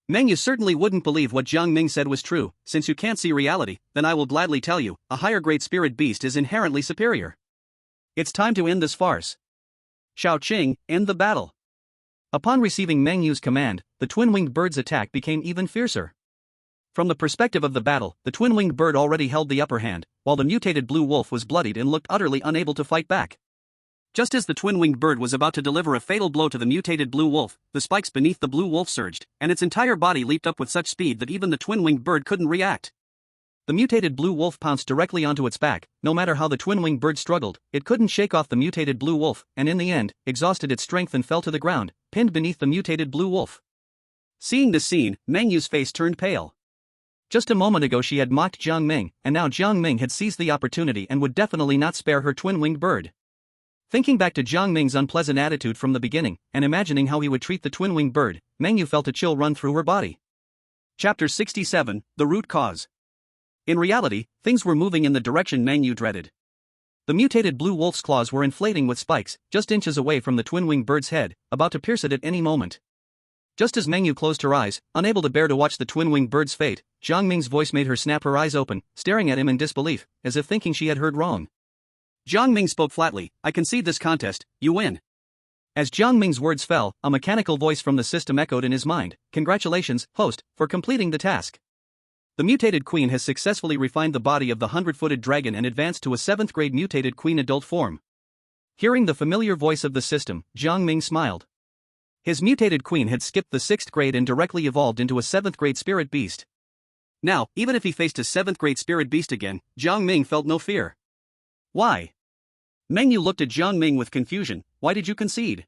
Meng Yu certainly wouldn't believe what Jiang Ming said was true. Since you can't see reality, then I will gladly tell you, a higher-grade spirit beast is inherently superior. It's time to end this farce. Shao Qing, end the battle. Upon receiving Meng Yu's command, the twin-winged bird's attack became even fiercer. From the perspective of the battle, the twin-winged bird already held the upper hand, while the mutated blue wolf was bloodied and looked utterly unable to fight back. Just as the twin-winged bird was about to deliver a fatal blow to the mutated blue wolf, the spikes beneath the blue wolf surged, and its entire body leaped up with such speed that even the twin-winged bird couldn't react. The mutated blue wolf pounced directly onto its back. No matter how the twin-winged bird struggled, it couldn't shake off the mutated blue wolf, and in the end, exhausted its strength and fell to the ground, pinned beneath the mutated blue wolf. Seeing this scene, Meng Yu's face turned pale. Just a moment ago she had mocked Jiang Ming, and now Jiang Ming had seized the opportunity and would definitely not spare her twin-winged bird. Thinking back to Jiang Ming's unpleasant attitude from the beginning, and imagining how he would treat the twin-winged bird, Meng Yu felt a chill run through her body. Chapter 67, The Root Cause. In reality, things were moving in the direction Meng Yu dreaded. The mutated blue wolf's claws were inflating with spikes, just inches away from the twin-winged bird's head, about to pierce it at any moment. Just as Meng Yu closed her eyes, unable to bear to watch the twin-winged bird's fate, Jiang Ming's voice made her snap her eyes open, staring at him in disbelief, as if thinking she had heard wrong. Jiang Ming spoke flatly, I concede this contest, you win. As Jiang Ming's words fell, a mechanical voice from the system echoed in his mind, congratulations, host, for completing the task. The mutated queen has successfully refined the body of the 100-footed dragon and advanced to a 7th-grade mutated queen adult form. Hearing the familiar voice of the system, Jiang Ming smiled. His mutated queen had skipped the 6th grade and directly evolved into a 7th-grade spirit beast. Now, even if he faced a 7th-grade spirit beast again, Jiang Ming felt no fear. Why? Meng Yu looked at Jiang Ming with confusion. Why did you concede?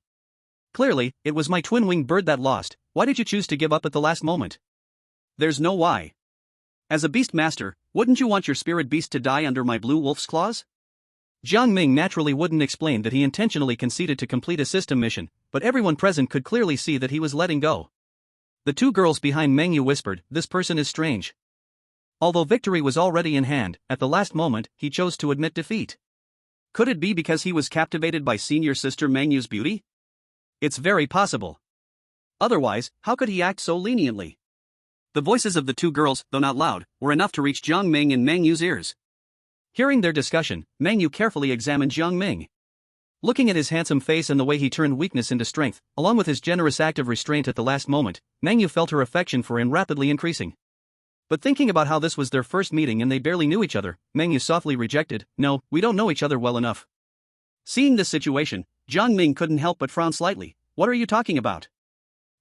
Clearly, it was my twin-winged bird that lost. Why did you choose to give up at the last moment? There's no why. As a beast master, wouldn't you want your spirit beast to die under my blue wolf's claws? Jiang Ming naturally wouldn't explain that he intentionally conceded to complete a system mission, but everyone present could clearly see that he was letting go. The two girls behind Meng Yu whispered, this person is strange. Although victory was already in hand, at the last moment, he chose to admit defeat. Could it be because he was captivated by senior sister Meng Yu's beauty? It's very possible. Otherwise, how could he act so leniently? The voices of the two girls, though not loud, were enough to reach Jiang Ming in Meng Yu's ears. Hearing their discussion, Meng Yu carefully examined Jiang Ming. Looking at his handsome face and the way he turned weakness into strength, along with his generous act of restraint at the last moment, Meng Yu felt her affection for him rapidly increasing. But thinking about how this was their first meeting and they barely knew each other, Meng Yu softly rejected, "No, we don't know each other well enough." Seeing this situation, Jiang Ming couldn't help but frown slightly. "What are you talking about?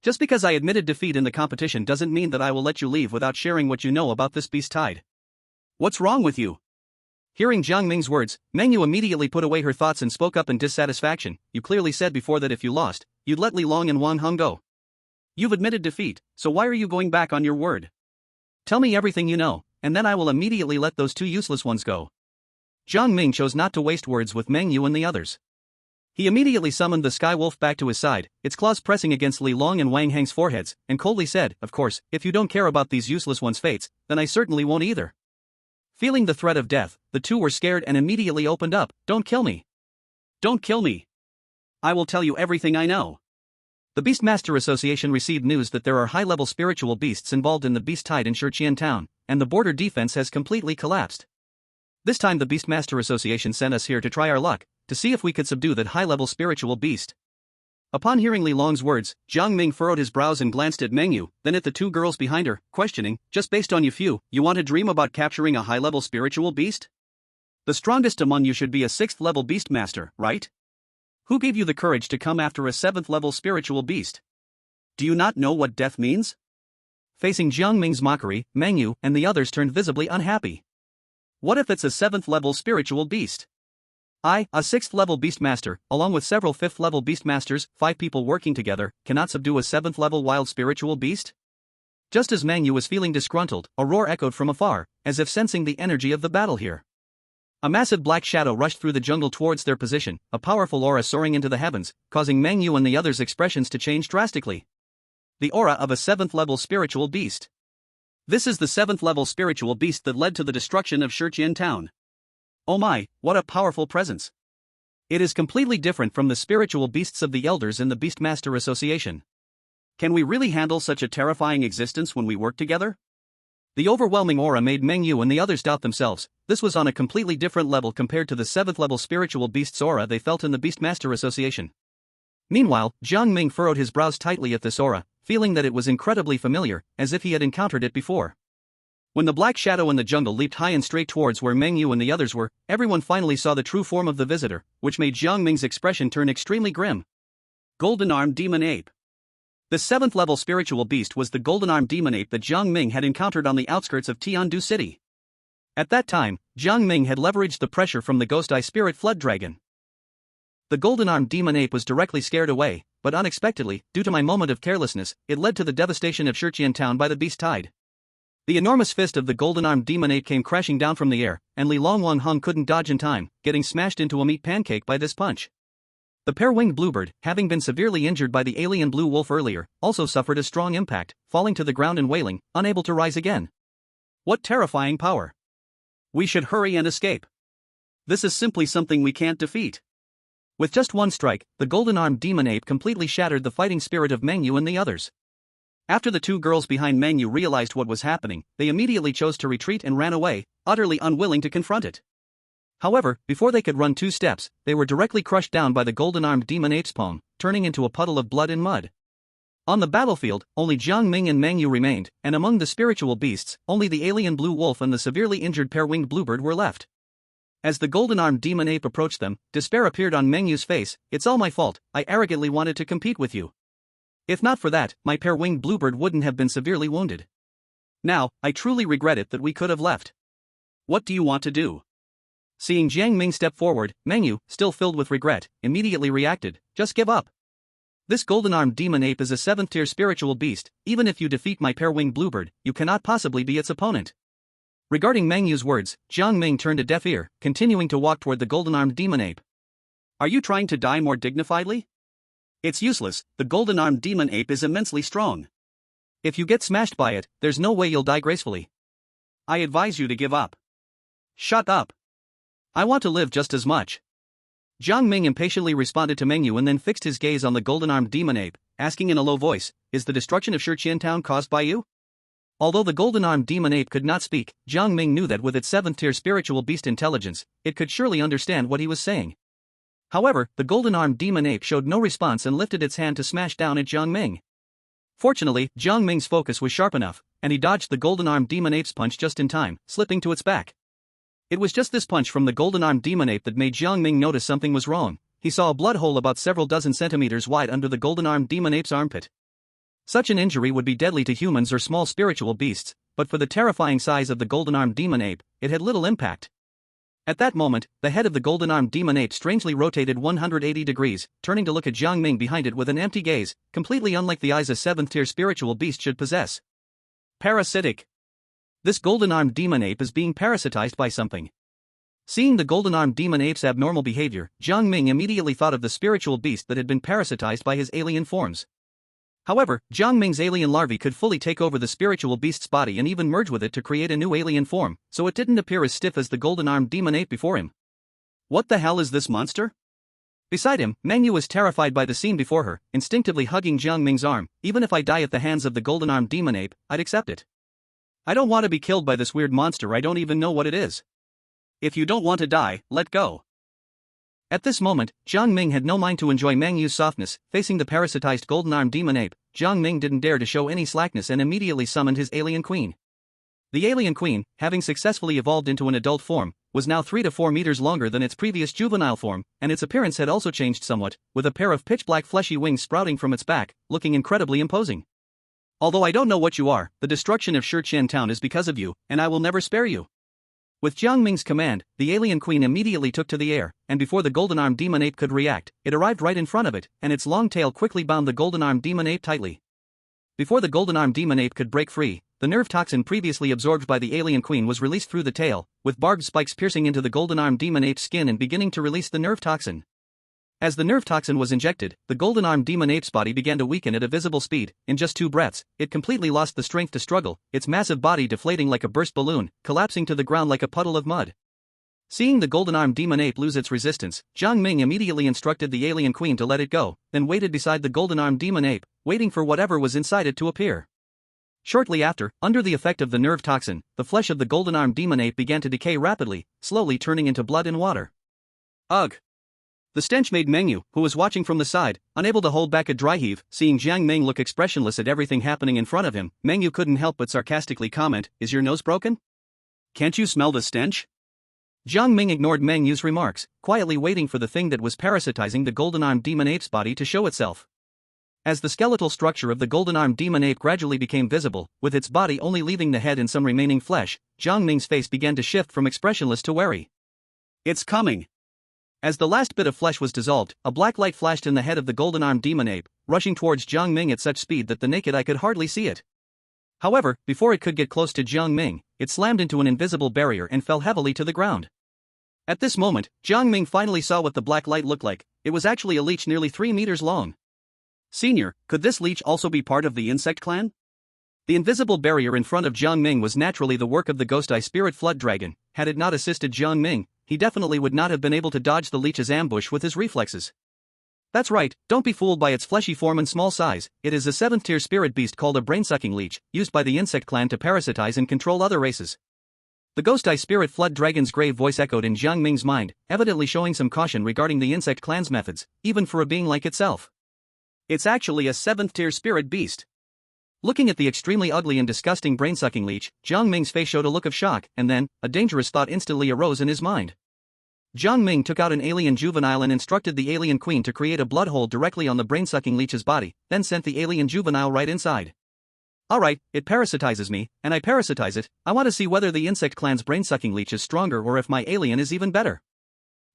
Just because I admitted defeat in the competition doesn't mean that I will let you leave without sharing what you know about this beast tide. What's wrong with you?" Hearing Jiang Ming's words, Meng Yu immediately put away her thoughts and spoke up in dissatisfaction. "You clearly said before that if you lost, you'd let Li Long and Wang Heng go. You've admitted defeat, so why are you going back on your word? Tell me everything you know, and then I will immediately let those two useless ones go." Jiang Ming chose not to waste words with Meng Yu and the others. He immediately summoned the Sky Wolf back to his side, its claws pressing against Li Long and Wang Heng's foreheads, and coldly said, "Of course, if you don't care about these useless ones' fates, then I certainly won't either." Feeling the threat of death, the two were scared and immediately opened up. "Don't kill me. Don't kill me. I will tell you everything I know." The Beastmaster Association received news that there are high-level spiritual beasts involved in the beast tide in Shiqian town, and the border defense has completely collapsed. This time the Beastmaster Association sent us here to try our luck, to see if we could subdue that high-level spiritual beast. Upon hearing Li Long's words, Jiang Ming furrowed his brows and glanced at Meng Yu, then at the two girls behind her, questioning, "Just based on you want to dream about capturing a high-level spiritual beast? The strongest among you should be a 6th-level beastmaster, right? Who gave you the courage to come after a 7th-level spiritual beast? Do you not know what death means?" Facing Jiang Ming's mockery, Meng Yu and the others turned visibly unhappy. "What if it's a 7th-level spiritual beast? I, a 6th-level beastmaster, along with several 5th-level beastmasters, 5 people working together, cannot subdue a 7th-level wild spiritual beast?" Just as Meng Yu was feeling disgruntled, a roar echoed from afar, as if sensing the energy of the battle here. A massive black shadow rushed through the jungle towards their position, a powerful aura soaring into the heavens, causing Meng Yu and the others' expressions to change drastically. The aura of a 7th-level spiritual beast. This is the 7th-level spiritual beast that led to the destruction of Shiqian town. Oh my, what a powerful presence. It is completely different from the spiritual beasts of the elders in the Beastmaster Association. Can we really handle such a terrifying existence when we work together? The overwhelming aura made Meng Yu and the others doubt themselves. This was on a completely different level compared to the 7th-level spiritual beast's aura they felt in the Beastmaster Association. Meanwhile, Jiang Ming furrowed his brows tightly at this aura, feeling that it was incredibly familiar, as if he had encountered it before. When the black shadow in the jungle leaped high and straight towards where Meng Yu and the others were, everyone finally saw the true form of the visitor, which made Jiang Ming's expression turn extremely grim. Golden-armed demon ape. The 7th-level spiritual beast was the golden-armed demon ape that Jiang Ming had encountered on the outskirts of Tiandu City. At that time, Jiang Ming had leveraged the pressure from the Ghost Eye Spirit Flood Dragon. The golden-armed demon ape was directly scared away, but unexpectedly, due to my moment of carelessness, it led to the devastation of Shiqian town by the beast tide. The enormous fist of the golden-armed demon ape came crashing down from the air, and Li Long Wang Heng couldn't dodge in time, getting smashed into a meat pancake by this punch. The pair-winged bluebird, having been severely injured by the alien blue wolf earlier, also suffered a strong impact, falling to the ground and wailing, unable to rise again. What terrifying power! We should hurry and escape. This is simply something we can't defeat. With just one strike, the golden-armed demon ape completely shattered the fighting spirit of Meng Yu and the others. After the two girls behind Meng Yu realized what was happening, they immediately chose to retreat and ran away, utterly unwilling to confront it. However, before they could run 2 steps, they were directly crushed down by the golden-armed demon ape's palm, turning into a puddle of blood and mud. On the battlefield, only Jiang Ming and Meng Yu remained, and among the spiritual beasts, only the alien blue wolf and the severely injured pair-winged bluebird were left. As the golden-armed demon ape approached them, despair appeared on Meng Yu's face. "It's all my fault, I arrogantly wanted to compete with you. If not for that, my pair-winged bluebird wouldn't have been severely wounded. Now, I truly regret it that we could have left. What do you want to do?" Seeing Jiang Ming step forward, Meng Yu, still filled with regret, immediately reacted, "Just give up. This golden-armed demon ape is a 7th-tier spiritual beast. Even if you defeat my pair-winged bluebird, you cannot possibly be its opponent." Regarding Meng Yu's words, Jiang Ming turned a deaf ear, continuing to walk toward the golden-armed demon ape. "Are you trying to die more dignifiedly? It's useless, the golden-armed demon ape is immensely strong. If you get smashed by it, there's no way you'll die gracefully. I advise you to give up." "Shut up. I want to live just as much." Jiang Ming impatiently responded to Meng Yu and then fixed his gaze on the golden-armed demon ape, asking in a low voice, "Is the destruction of Shiqian town caused by you?" Although the golden-armed demon ape could not speak, Jiang Ming knew that with its 7th-tier spiritual beast intelligence, it could surely understand what he was saying. However, the golden-armed demon ape showed no response and lifted its hand to smash down at Jiang Ming. Fortunately, Jiang Ming's focus was sharp enough, and he dodged the golden-armed demon ape's punch just in time, slipping to its back. It was just this punch from the golden-armed demon ape that made Jiang Ming notice something was wrong. He saw a blood hole about several dozen centimeters wide under the golden-armed demon ape's armpit. Such an injury would be deadly to humans or small spiritual beasts, but for the terrifying size of the golden-armed demon ape, it had little impact. At that moment, the head of the golden-armed demon ape strangely rotated 180 degrees, turning to look at Jiang Ming behind it with an empty gaze, completely unlike the eyes a 7th-tier spiritual beast should possess. Parasitic. This golden-armed demon ape is being parasitized by something. Seeing the golden-armed demon ape's abnormal behavior, Jiang Ming immediately thought of the spiritual beast that had been parasitized by his alien forms. However, Jiang Ming's alien larvae could fully take over the spiritual beast's body and even merge with it to create a new alien form, so it didn't appear as stiff as the golden-armed demon ape before him. What the hell is this monster? Beside him, Meng Yu was terrified by the scene before her, instinctively hugging Jiang Ming's arm. Even if I die at the hands of the golden-armed demon ape, I'd accept it. I don't want to be killed by this weird monster, I don't even know what it is. If you don't want to die, let go. At this moment, Jiang Ming had no mind to enjoy Meng Yu's softness. Facing the parasitized golden-armed demon ape, Jiang Ming didn't dare to show any slackness and immediately summoned his alien queen. The alien queen, having successfully evolved into an adult form, was now 3 to 4 meters longer than its previous juvenile form, and its appearance had also changed somewhat, with a pair of pitch-black fleshy wings sprouting from its back, looking incredibly imposing. Although I don't know what you are, the destruction of Shiqian town is because of you, and I will never spare you. With Jiang Ming's command, the alien queen immediately took to the air, and before the golden-armed demon ape could react, it arrived right in front of it, and its long tail quickly bound the golden-armed demon ape tightly. Before the golden-armed demon ape could break free, the nerve toxin previously absorbed by the alien queen was released through the tail, with barbed spikes piercing into the golden-armed demon ape's skin and beginning to release the nerve toxin. As the nerve toxin was injected, the golden-armed demon ape's body began to weaken at a visible speed. In just 2 breaths, it completely lost the strength to struggle, its massive body deflating like a burst balloon, collapsing to the ground like a puddle of mud. Seeing the golden-armed demon ape lose its resistance, Jiang Ming immediately instructed the alien queen to let it go, then waited beside the golden-armed demon ape, waiting for whatever was inside it to appear. Shortly after, under the effect of the nerve toxin, the flesh of the golden-armed demon ape began to decay rapidly, slowly turning into blood and water. Ugh! The stench made Meng Yu, who was watching from the side, unable to hold back a dry heave. Seeing Jiang Ming look expressionless at everything happening in front of him, Meng Yu couldn't help but sarcastically comment, "Is your nose broken? Can't you smell the stench?" Jiang Ming ignored Meng Yu's remarks, quietly waiting for the thing that was parasitizing the golden-armed demon ape's body to show itself. As the skeletal structure of the golden-armed demon ape gradually became visible, with its body only leaving the head and some remaining flesh, Jiang Ming's face began to shift from expressionless to wary. It's coming! As the last bit of flesh was dissolved, a black light flashed in the head of the golden-armed demon ape, rushing towards Jiang Ming at such speed that the naked eye could hardly see it. However, before it could get close to Jiang Ming, it slammed into an invisible barrier and fell heavily to the ground. At this moment, Jiang Ming finally saw what the black light looked like. It was actually a leech nearly 3 meters long. Senior, could this leech also be part of the insect clan? The invisible barrier in front of Jiang Ming was naturally the work of the Ghost Eye Spirit Flood Dragon. Had it not assisted Jiang Ming, he definitely would not have been able to dodge the leech's ambush with his reflexes. That's right, don't be fooled by its fleshy form and small size. It is a 7th-tier spirit beast called a brain-sucking leech, used by the insect clan to parasitize and control other races. The Ghost Eye Spirit Flood Dragon's grave voice echoed in Jiang Ming's mind, evidently showing some caution regarding the insect clan's methods, even for a being like itself. It's actually a 7th-tier spirit beast. Looking at the extremely ugly and disgusting brain-sucking leech, Jiang Ming's face showed a look of shock, and then, a dangerous thought instantly arose in his mind. Jiang Ming took out an alien juvenile and instructed the alien queen to create a blood hole directly on the brain-sucking leech's body, then sent the alien juvenile right inside. Alright, it parasitizes me, and I parasitize it. I want to see whether the insect clan's brain-sucking leech is stronger or if my alien is even better.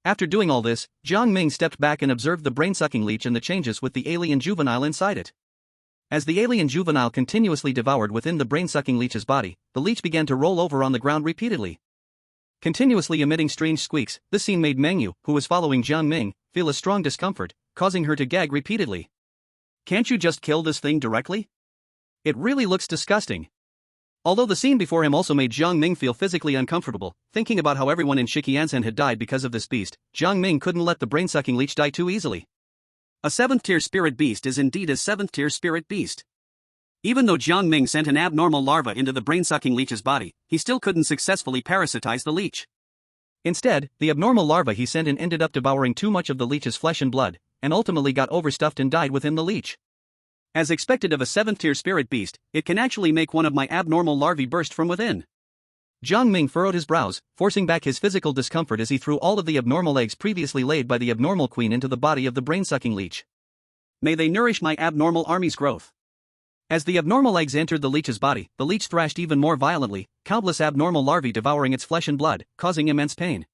After doing all this, Jiang Ming stepped back and observed the brain-sucking leech and the changes with the alien juvenile inside it. As the alien juvenile continuously devoured within the brain-sucking leech's body, the leech began to roll over on the ground repeatedly, continuously emitting strange squeaks. This scene made Meng Yu, who was following Jiang Ming, feel a strong discomfort, causing her to gag repeatedly. Can't you just kill this thing directly? It really looks disgusting. Although the scene before him also made Jiang Ming feel physically uncomfortable, thinking about how everyone in Shiqiansan had died because of this beast, Jiang Ming couldn't let the brain-sucking leech die too easily. A 7th-tier spirit beast is indeed a 7th-tier spirit beast. Even though Jiang Ming sent an abnormal larva into the brain-sucking leech's body, he still couldn't successfully parasitize the leech. Instead, the abnormal larva he sent in ended up devouring too much of the leech's flesh and blood, and ultimately got overstuffed and died within the leech. As expected of a 7th tier spirit beast, it can actually make one of my abnormal larvae burst from within. Jiang Ming furrowed his brows, forcing back his physical discomfort as he threw all of the abnormal eggs previously laid by the abnormal queen into the body of the brain-sucking leech. May they nourish my abnormal army's growth. As the abnormal eggs entered the leech's body, the leech thrashed even more violently, countless abnormal larvae devouring its flesh and blood, causing immense pain.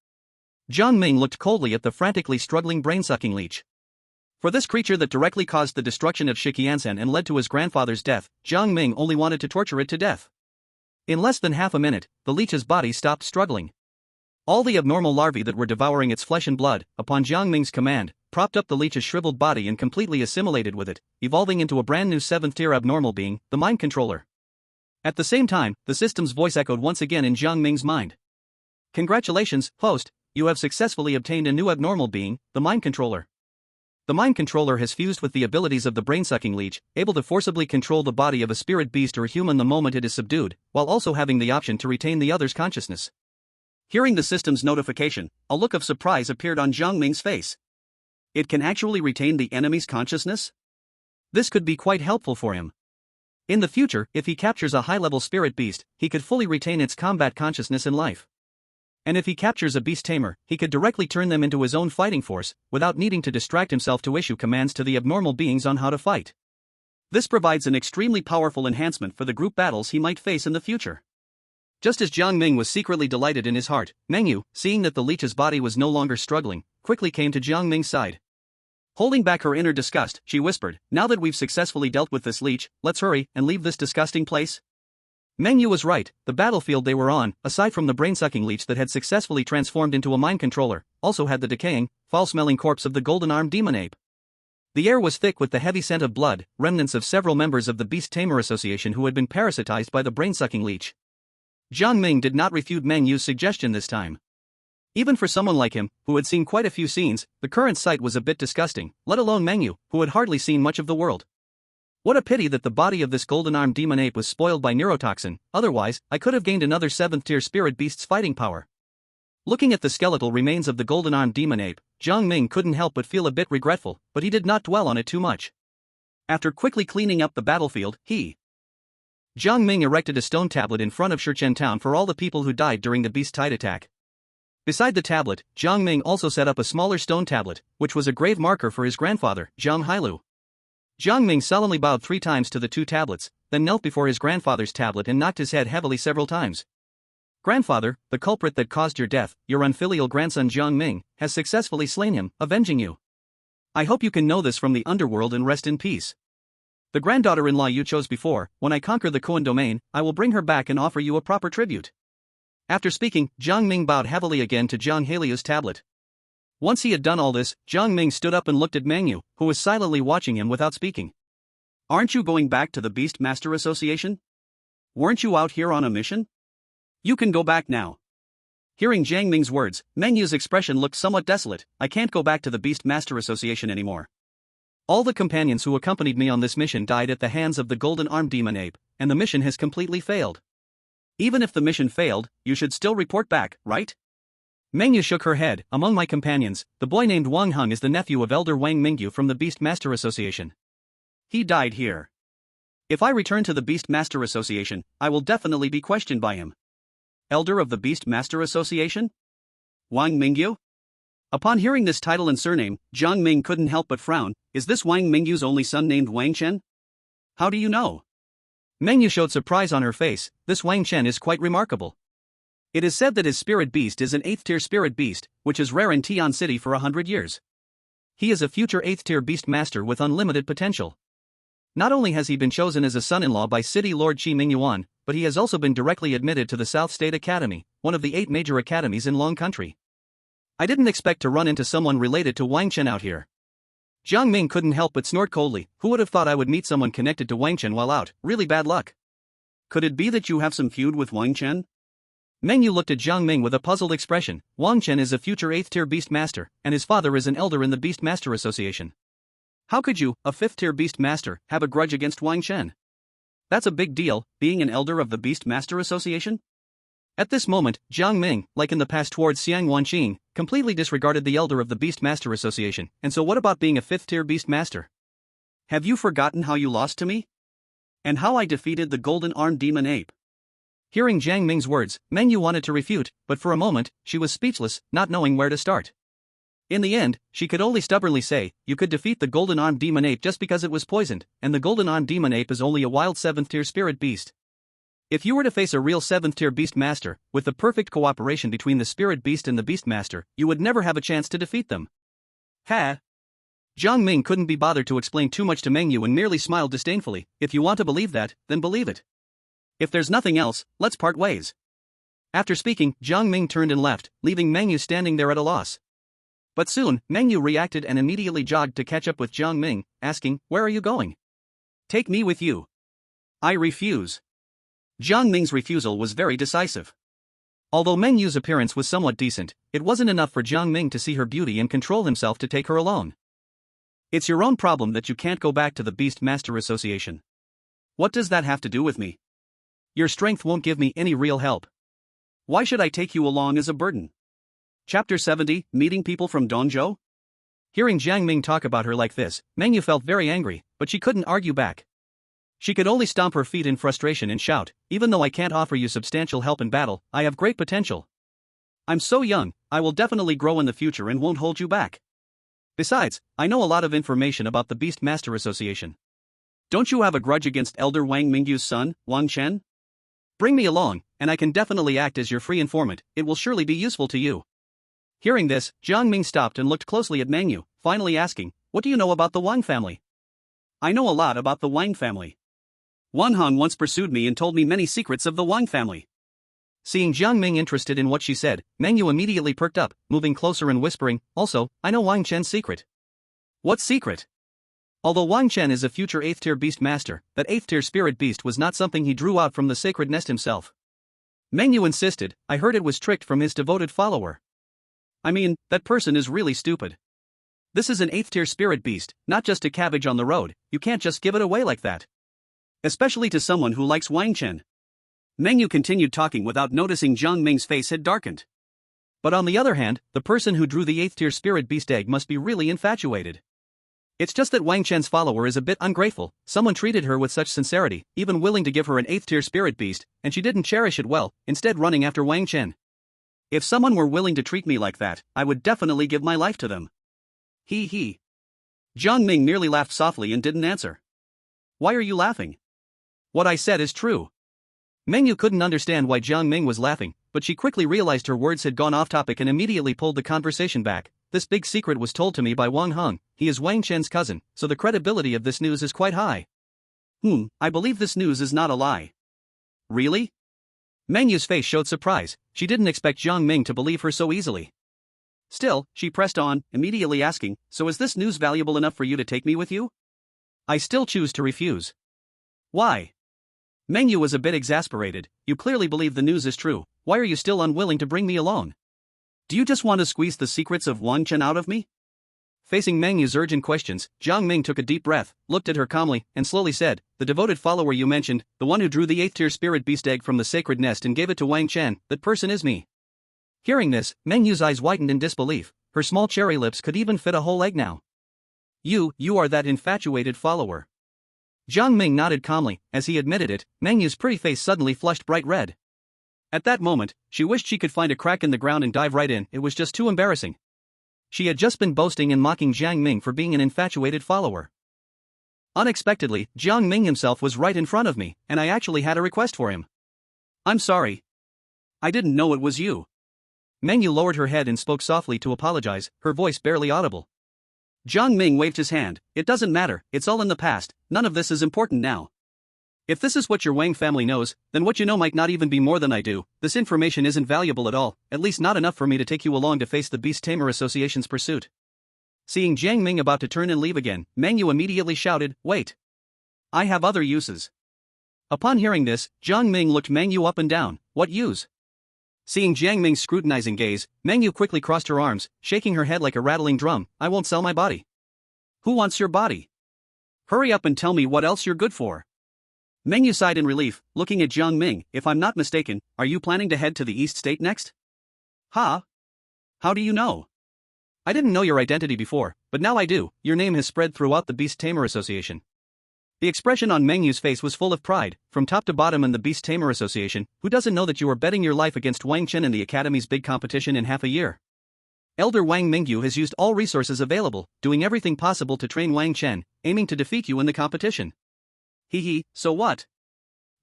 Jiang Ming looked coldly at the frantically struggling brain-sucking leech. For this creature that directly caused the destruction of Shiqiansen and led to his grandfather's death, Jiang Ming only wanted to torture it to death. In less than half a minute, the leech's body stopped struggling. All the abnormal larvae that were devouring its flesh and blood, upon Jiang Ming's command, propped up the leech's shriveled body and completely assimilated with it, evolving into a brand new 7th tier abnormal being, the mind controller. At the same time, the system's voice echoed once again in Jiang Ming's mind. Congratulations, host, you have successfully obtained a new abnormal being, the mind controller. The mind controller has fused with the abilities of the brain-sucking leech, able to forcibly control the body of a spirit beast or human the moment it is subdued, while also having the option to retain the other's consciousness. Hearing the system's notification, a look of surprise appeared on Jiang Ming's face. It can actually retain the enemy's consciousness? This could be quite helpful for him. In the future, if he captures a high-level spirit beast, he could fully retain its combat consciousness in life. And if he captures a beast tamer, he could directly turn them into his own fighting force, without needing to distract himself to issue commands to the abnormal beings on how to fight. This provides an extremely powerful enhancement for the group battles he might face in the future. Just as Jiang Ming was secretly delighted in his heart, Meng Yu, seeing that the leech's body was no longer struggling, quickly came to Jiang Ming's side. Holding back her inner disgust, she whispered, "Now that we've successfully dealt with this leech, let's hurry and leave this disgusting place." Meng Yu was right. The battlefield they were on, aside from the brain-sucking leech that had successfully transformed into a mind controller, also had the decaying, foul-smelling corpse of the golden-armed demon ape. The air was thick with the heavy scent of blood, remnants of several members of the Beast Tamer Association who had been parasitized by the brain-sucking leech. Jiang Ming did not refute Meng Yu's suggestion this time. Even for someone like him, who had seen quite a few scenes, the current sight was a bit disgusting, let alone Meng Yu, who had hardly seen much of the world. What a pity that the body of this golden-armed demon ape was spoiled by neurotoxin, otherwise, I could have gained another 7th tier spirit beast's fighting power. Looking at the skeletal remains of the golden-armed demon ape, Jiang Ming couldn't help but feel a bit regretful, but he did not dwell on it too much. After quickly cleaning up the battlefield, Jiang Ming erected a stone tablet in front of Shichen town for all the people who died during the beast tide attack. Beside the tablet, Jiang Ming also set up a smaller stone tablet, which was a grave marker for his grandfather, Zhang Hailu. Jiang Ming solemnly bowed 3 times to the 2 tablets, then knelt before his grandfather's tablet and knocked his head heavily several times. "Grandfather, the culprit that caused your death, your unfilial grandson Jiang Ming, has successfully slain him, avenging you. I hope you can know this from the underworld and rest in peace. The granddaughter-in-law you chose before, when I conquer the Kuan domain, I will bring her back and offer you a proper tribute." After speaking, Jiang Ming bowed heavily again to Zhang Hailu's tablet. Once he had done all this, Jiang Ming stood up and looked at Meng Yu, who was silently watching him without speaking. "Aren't you going back to the Beast Master Association? Weren't you out here on a mission? You can go back now." Hearing Jiang Ming's words, Meng Yu's expression looked somewhat desolate. "I can't go back to the Beast Master Association anymore. All the companions who accompanied me on this mission died at the hands of the golden-armed demon ape, and the mission has completely failed. Even if the mission failed, you should still report back, right?" Meng Yu shook her head. "Among my companions, the boy named Wang Heng is the nephew of Elder Wang Mingyu from the Beast Master Association. He died here. If I return to the Beast Master Association, I will definitely be questioned by him." "Elder of the Beast Master Association? Wang Mingyu?" Upon hearing this title and surname, Jiang Ming couldn't help but frown. "Is this Wang Mingyu's only son named Wang Chen? How do you know?" Meng Yu showed surprise on her face. "This Wang Chen is quite remarkable. It is said that his spirit beast is an 8th tier spirit beast, which is rare in Tian City for 100 years. He is a future 8th tier beast master with unlimited potential. Not only has he been chosen as a son-in-law by City Lord Qi Mingyuan, but he has also been directly admitted to the South State Academy, one of the 8 major academies in Long Country. I didn't expect to run into someone related to Wang Chen out here." Jiang Ming couldn't help but snort coldly. "Who would have thought I would meet someone connected to Wang Chen while out? Really bad luck." "Could it be that you have some feud with Wang Chen?" Meng Yu looked at Jiang Ming with a puzzled expression. "Wang Chen is a future 8th tier beast master, and his father is an elder in the Beast Master Association. How could you, a 5th tier beast master, have a grudge against Wang Chen? That's a big deal, being an elder of the Beast Master Association?" At this moment, Jiang Ming, like in the past towards Xiang Chen, completely disregarded the elder of the Beastmaster Association. And so what about being a 5th-tier Beastmaster? Have you forgotten how you lost to me? And how I defeated the golden-armed demon ape? Hearing Jiang Ming's words, Meng Yu wanted to refute, but for a moment, she was speechless, not knowing where to start. In the end, she could only stubbornly say, you could defeat the golden-armed demon ape just because it was poisoned, and the golden-armed demon ape is only a wild 7th-tier spirit beast. If you were to face a real 7th-tier Beastmaster, with the perfect cooperation between the Spirit Beast and the Beastmaster, you would never have a chance to defeat them. Ha! Jiang Ming couldn't be bothered to explain too much to Meng Yu and merely smiled disdainfully. If you want to believe that, then believe it. If there's nothing else, let's part ways. After speaking, Jiang Ming turned and left, leaving Meng Yu standing there at a loss. But soon, Meng Yu reacted and immediately jogged to catch up with Jiang Ming, asking, where are you going? Take me with you. I refuse. Jiang Ming's refusal was very decisive. Although Meng Yu's appearance was somewhat decent, it wasn't enough for Jiang Ming to see her beauty and control himself to take her alone. It's your own problem that you can't go back to the Beastmaster Association. What does that have to do with me? Your strength won't give me any real help. Why should I take you along as a burden? Chapter 70, Meeting People from Dongzhou? Hearing Jiang Ming talk about her like this, Meng Yu felt very angry, but she couldn't argue back. She could only stomp her feet in frustration and shout, even though I can't offer you substantial help in battle, I have great potential. I'm so young, I will definitely grow in the future and won't hold you back. Besides, I know a lot of information about the Beastmaster Association. Don't you have a grudge against Elder Wang Mingyu's son, Wang Chen? Bring me along, and I can definitely act as your free informant, it will surely be useful to you. Hearing this, Jiang Ming stopped and looked closely at Meng Yu, finally asking, what do you know about the Wang family? I know a lot about the Wang family. Wan Hong once pursued me and told me many secrets of the Wang family. Seeing Jiang Ming interested in what she said, Meng Yu immediately perked up, moving closer and whispering, also, I know Wang Chen's secret. What secret? Although Wang Chen is a future 8th-tier Beastmaster, that 8th-tier spirit beast was not something he drew out from the sacred nest himself. Meng Yu insisted, I heard it was tricked from his devoted follower. I mean, that person is really stupid. This is an 8th-tier spirit beast, not just a cabbage on the road, you can't just give it away like that. Especially to someone who likes Wang Chen. Meng Yu continued talking without noticing Jiang Ming's face had darkened. But on the other hand, the person who drew the 8th-tier spirit beast egg must be really infatuated. It's just that Wang Chen's follower is a bit ungrateful, someone treated her with such sincerity, even willing to give her an 8th-tier spirit beast, and she didn't cherish it well, instead running after Wang Chen. If someone were willing to treat me like that, I would definitely give my life to them. He. Jiang Ming merely laughed softly and didn't answer. Why are you laughing? What I said is true. Meng Yu couldn't understand why Jiang Ming was laughing, but she quickly realized her words had gone off topic and immediately pulled the conversation back. This big secret was told to me by Wang Hong, he is Wang Chen's cousin, so the credibility of this news is quite high. I believe this news is not a lie. Really? Meng Yu's face showed surprise, she didn't expect Jiang Ming to believe her so easily. Still, she pressed on, immediately asking, so is this news valuable enough for you to take me with you? I still choose to refuse. Why? Meng Yu was a bit exasperated, you clearly believe the news is true, why are you still unwilling to bring me along? Do you just want to squeeze the secrets of Wang Chen out of me? Facing Meng Yu's urgent questions, Jiang Ming took a deep breath, looked at her calmly, and slowly said, the devoted follower you mentioned, the one who drew the 8th-tier spirit beast egg from the sacred nest and gave it to Wang Chen, that person is me. Hearing this, Meng Yu's eyes widened in disbelief, her small cherry lips could even fit a whole egg now. You are that infatuated follower. Jiang Ming nodded calmly, as he admitted it, Meng Yu's pretty face suddenly flushed bright red. At that moment, she wished she could find a crack in the ground and dive right in, it was just too embarrassing. She had just been boasting and mocking Jiang Ming for being an infatuated follower. Unexpectedly, Jiang Ming himself was right in front of me, and I actually had a request for him. I'm sorry. I didn't know it was you. Meng Yu lowered her head and spoke softly to apologize, her voice barely audible. Jiang Ming waved his hand, it doesn't matter, it's all in the past, none of this is important now. If this is what your Wang family knows, then what you know might not even be more than I do, this information isn't valuable at all, at least not enough for me to take you along to face the Beast Tamer Association's pursuit. Seeing Jiang Ming about to turn and leave again, Meng Yu immediately shouted, wait. I have other uses. Upon hearing this, Jiang Ming looked Meng Yu up and down, what use? Seeing Jiang Ming's scrutinizing gaze, Meng Yu quickly crossed her arms, shaking her head like a rattling drum, I won't sell my body. Who wants your body? Hurry up and tell me what else you're good for. Meng Yu sighed in relief, looking at Jiang Ming. If I'm not mistaken, are you planning to head to the East State next? Huh? How do you know? I didn't know your identity before, but now I do. Your name has spread throughout the Beast Tamer Association. The expression on Meng Yu's face was full of pride, from top to bottom in the Beast Tamer Association. Who doesn't know that you are betting your life against Wang Chen in the Academy's big competition in half a year? Elder Wang Mingyu has used all resources available, doing everything possible to train Wang Chen, aiming to defeat you in the competition. Hee, so what?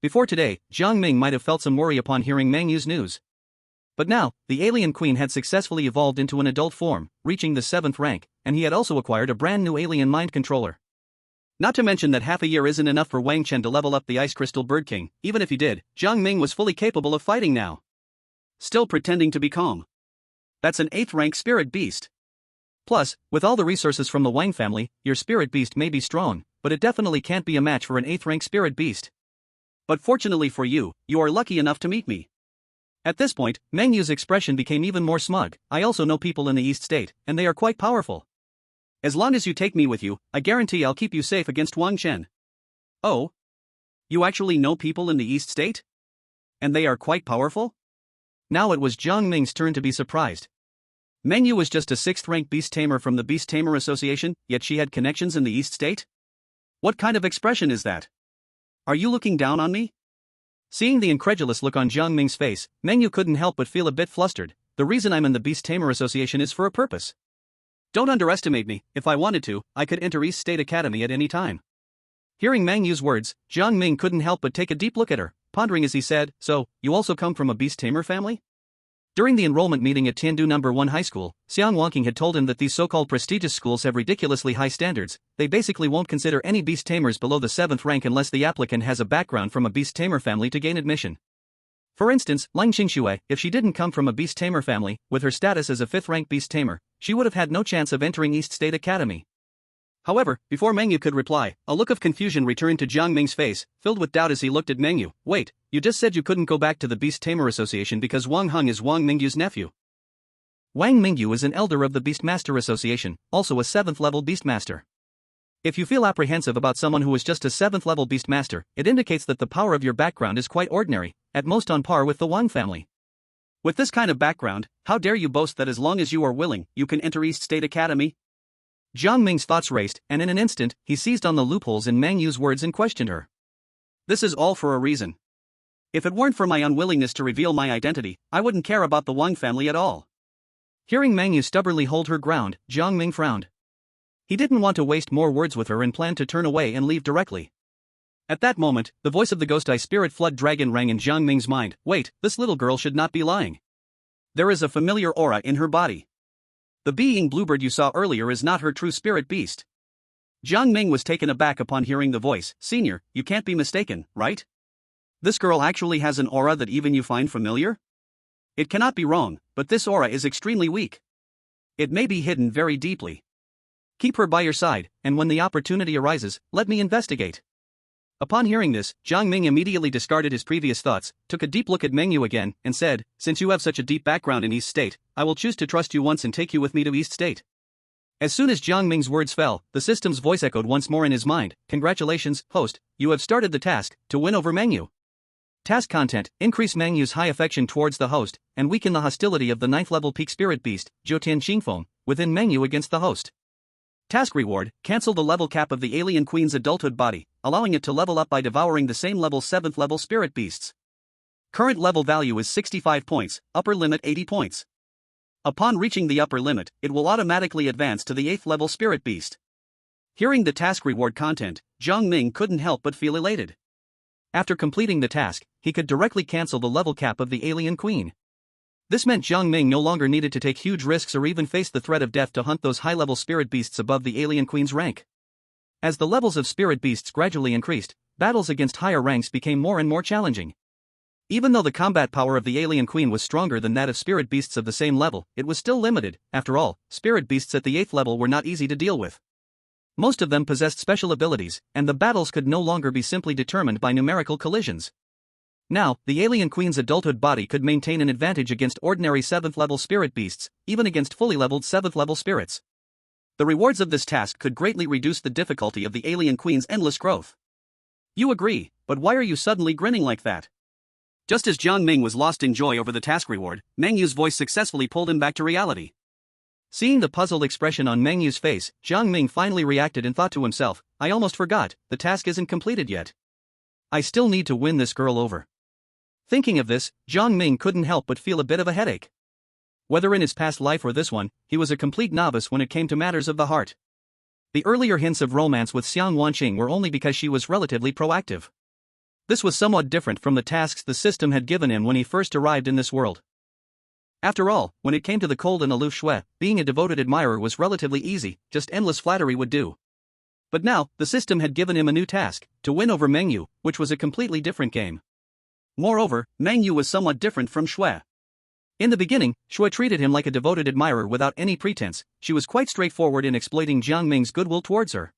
Before today, Jiang Ming might have felt some worry upon hearing Meng Yu's news. But now, the alien queen had successfully evolved into an adult form, reaching the 7th rank, and he had also acquired a brand new alien mind controller. Not to mention that half a year isn't enough for Wang Chen to level up the Ice Crystal Bird King. Even if he did, Jiang Ming was fully capable of fighting now. Still pretending to be calm. That's an 8th rank spirit beast. Plus, with all the resources from the Wang family, your spirit beast may be strong, but it definitely can't be a match for an 8th rank spirit beast. But fortunately for you, you are lucky enough to meet me. At this point, Meng Yu's expression became even more smug. I also know people in the East State, and they are quite powerful. As long as you take me with you, I guarantee I'll keep you safe against Wang Chen. Oh? You actually know people in the East State? And they are quite powerful? Now it was Jiang Ming's turn to be surprised. Meng Yu was just a 6th rank beast tamer from the Beast Tamer Association, yet she had connections in the East State? What kind of expression is that? Are you looking down on me? Seeing the incredulous look on Jiang Ming's face, Meng Yu couldn't help but feel a bit flustered. The reason I'm in the Beast Tamer Association is for a purpose. Don't underestimate me. If I wanted to, I could enter East State Academy at any time. Hearing Meng Yu's words, Jiang Ming couldn't help but take a deep look at her, pondering as he said, so, you also come from a Beast Tamer family? During the enrollment meeting at Tiandu No. 1 High School, Xiang Wangqing had told him that these so-called prestigious schools have ridiculously high standards. They basically won't consider any beast tamers below the 7th rank unless the applicant has a background from a beast tamer family to gain admission. For instance, Lang Qingxue, if she didn't come from a beast tamer family, with her status as a 5th rank beast tamer, she would have had no chance of entering East State Academy. However, before Meng Yu could reply, a look of confusion returned to Jiang Ming's face, filled with doubt as he looked at Meng Yu. Wait, you just said you couldn't go back to the Beast Tamer Association because Wang Heng is Wang Mingyu's nephew. Wang Mingyu is an elder of the Beastmaster Association, also a 7th level Beastmaster. If you feel apprehensive about someone who is just a 7th level Beastmaster, it indicates that the power of your background is quite ordinary, at most on par with the Wang family. With this kind of background, how dare you boast that as long as you are willing, you can enter East State Academy? Jiang Ming's thoughts raced, and in an instant, he seized on the loopholes in Meng Yu's words and questioned her. This is all for a reason. If it weren't for my unwillingness to reveal my identity, I wouldn't care about the Wang family at all. Hearing Meng Yu stubbornly hold her ground, Jiang Ming frowned. He didn't want to waste more words with her and planned to turn away and leave directly. At that moment, the voice of the Ghost Eye Spirit Flood Dragon rang in Jiang Ming's mind. Wait, this little girl should not be lying. There is a familiar aura in her body. The being Bluebird you saw earlier is not her true spirit beast. Jiang Ming was taken aback upon hearing the voice. Senior, you can't be mistaken, right? This girl actually has an aura that even you find familiar? It cannot be wrong, but this aura is extremely weak. It may be hidden very deeply. Keep her by your side, and when the opportunity arises, let me investigate. Upon hearing this, Jiang Ming immediately discarded his previous thoughts, took a deep look at Meng Yu again, and said, since you have such a deep background in East State, I will choose to trust you once and take you with me to East State. As soon as Jiang Ming's words fell, the system's voice echoed once more in his mind. Congratulations, host, you have started the task, to win over Meng Yu. Task content, increase Meng Yu's high affection towards the host, and weaken the hostility of the 9th level peak spirit beast, Jiutian Xingfeng, within Meng Yu against the host. Task reward, cancel the level cap of the alien queen's adulthood body, allowing it to level up by devouring the same level 7th level spirit beasts. Current level value is 65 points, upper limit 80 points. Upon reaching the upper limit, it will automatically advance to the 8th level spirit beast. Hearing the task reward content, Jiang Ming couldn't help but feel elated. After completing the task, he could directly cancel the level cap of the alien queen. This meant Jiang Ming no longer needed to take huge risks or even face the threat of death to hunt those high-level spirit beasts above the alien queen's rank. As the levels of spirit beasts gradually increased, battles against higher ranks became more and more challenging. Even though the combat power of the alien queen was stronger than that of spirit beasts of the same level, it was still limited. After all, spirit beasts at the 8th level were not easy to deal with. Most of them possessed special abilities, and the battles could no longer be simply determined by numerical collisions. Now, the alien queen's adulthood body could maintain an advantage against ordinary 7th level spirit beasts, even against fully leveled 7th level spirits. The rewards of this task could greatly reduce the difficulty of the alien queen's endless growth. You agree, but why are you suddenly grinning like that? Just as Jiang Ming was lost in joy over the task reward, Meng Yu's voice successfully pulled him back to reality. Seeing the puzzled expression on Meng Yu's face, Jiang Ming finally reacted and thought to himself, I almost forgot, the task isn't completed yet. I still need to win this girl over. Thinking of this, Jiang Ming couldn't help but feel a bit of a headache. Whether in his past life or this one, he was a complete novice when it came to matters of the heart. The earlier hints of romance with Xiang Wanqing were only because she was relatively proactive. This was somewhat different from the tasks the system had given him when he first arrived in this world. After all, when it came to the cold and aloof Xue, being a devoted admirer was relatively easy, just endless flattery would do. But now, the system had given him a new task, to win over Meng Yu, which was a completely different game. Moreover, Meng Yu was somewhat different from Xue. In the beginning, Xue treated him like a devoted admirer without any pretense. She was quite straightforward in exploiting Jiang Ming's goodwill towards her.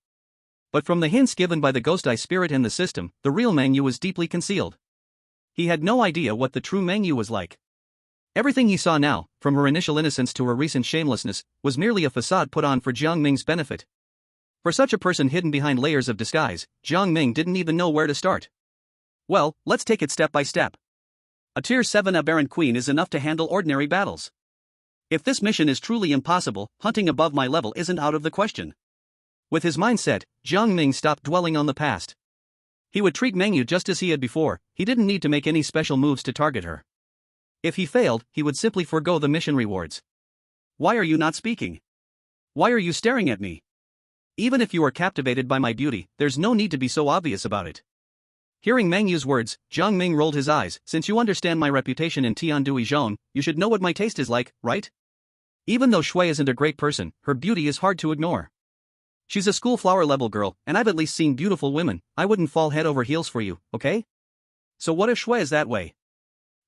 But from the hints given by the Ghost Eye spirit and the system, the real Meng Yu was deeply concealed. He had no idea what the true Meng Yu was like. Everything he saw now, from her initial innocence to her recent shamelessness, was merely a facade put on for Jiang Ming's benefit. For such a person hidden behind layers of disguise, Jiang Ming didn't even know where to start. Well, let's take it step by step. A Tier 7 aberrant queen is enough to handle ordinary battles. If this mission is truly impossible, hunting above my level isn't out of the question. With his mindset, Jiang Ming stopped dwelling on the past. He would treat Meng Yu just as he had before, he didn't need to make any special moves to target her. If he failed, he would simply forego the mission rewards. Why are you not speaking? Why are you staring at me? Even if you are captivated by my beauty, there's no need to be so obvious about it. Hearing Meng Yu's words, Jiang Ming rolled his eyes. Since you understand my reputation in Tiandui Zhong, you should know what my taste is like, right? Even though Xue isn't a great person, her beauty is hard to ignore. She's a school flower level girl, and I've at least seen beautiful women. I wouldn't fall head over heels for you, okay? So what if Xue is that way?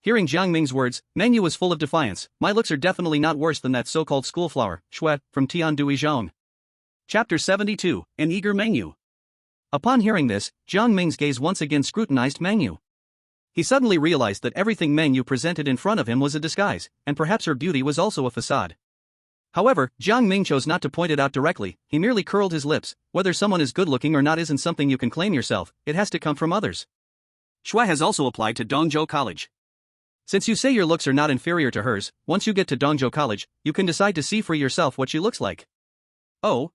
Hearing Jiang Ming's words, Meng Yu was full of defiance. My looks are definitely not worse than that so-called school flower, Xue, from Tiandui Zhong. Chapter 72, An Eager Meng Yu. Upon hearing this, Jiang Ming's gaze once again scrutinized Meng Yu. He suddenly realized that everything Meng Yu presented in front of him was a disguise, and perhaps her beauty was also a facade. However, Jiang Ming chose not to point it out directly, he merely curled his lips. Whether someone is good-looking or not isn't something you can claim yourself, it has to come from others. Xue has also applied to Dongzhou College. Since you say your looks are not inferior to hers, once you get to Dongzhou College, you can decide to see for yourself what she looks like. Oh?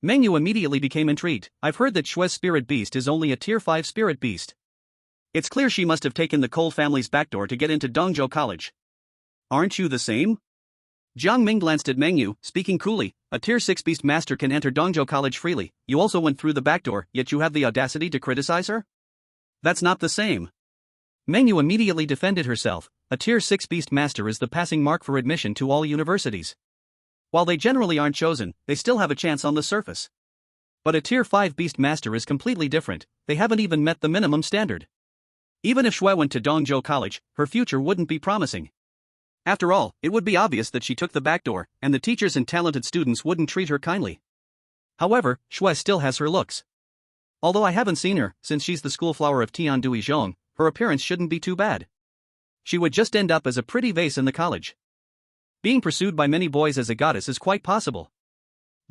Meng Yu immediately became intrigued. I've heard that Xue's spirit beast is only a Tier 5 spirit beast. It's clear she must have taken the Cole family's backdoor to get into Dongzhou College. Aren't you the same? Jiang Ming glanced at Meng Yu, speaking coolly. A Tier 6 beast master can enter Dongzhou College freely. You also went through the backdoor, yet you have the audacity to criticize her? That's not the same. Meng Yu immediately defended herself. A Tier 6 beast master is the passing mark for admission to all universities. While they generally aren't chosen, they still have a chance on the surface. But a Tier 5 beast master is completely different, they haven't even met the minimum standard. Even if Xue went to Dongzhou College, her future wouldn't be promising. After all, it would be obvious that she took the back door, and the teachers and talented students wouldn't treat her kindly. However, Xue still has her looks. Although I haven't seen her, since she's the school flower of Tiandui Zhong, her appearance shouldn't be too bad. She would just end up as a pretty vase in the college. Being pursued by many boys as a goddess is quite possible.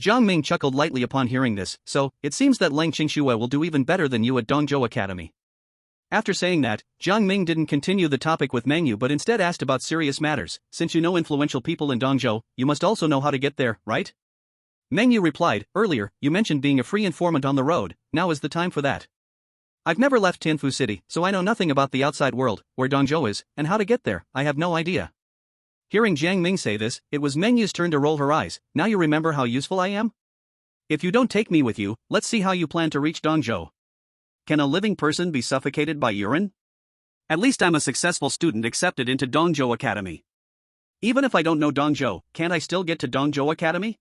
Jiang Ming chuckled lightly upon hearing this. So, it seems that Lang Qingxue will do even better than you at Dongzhou Academy. After saying that, Jiang Ming didn't continue the topic with Meng Yu but instead asked about serious matters. Since you know influential people in Dongzhou, you must also know how to get there, right? Meng Yu replied, earlier, you mentioned being a free informant on the road, now is the time for that. I've never left Tianfu City, so I know nothing about the outside world, where Dongzhou is, and how to get there, I have no idea. Hearing Jiang Ming say this, it was Meng Yu's turn to roll her eyes. Now you remember how useful I am? If you don't take me with you, let's see how you plan to reach Dongzhou. Can a living person be suffocated by urine? At least I'm a successful student accepted into Dongzhou Academy. Even if I don't know Dongzhou, can't I still get to Dongzhou Academy?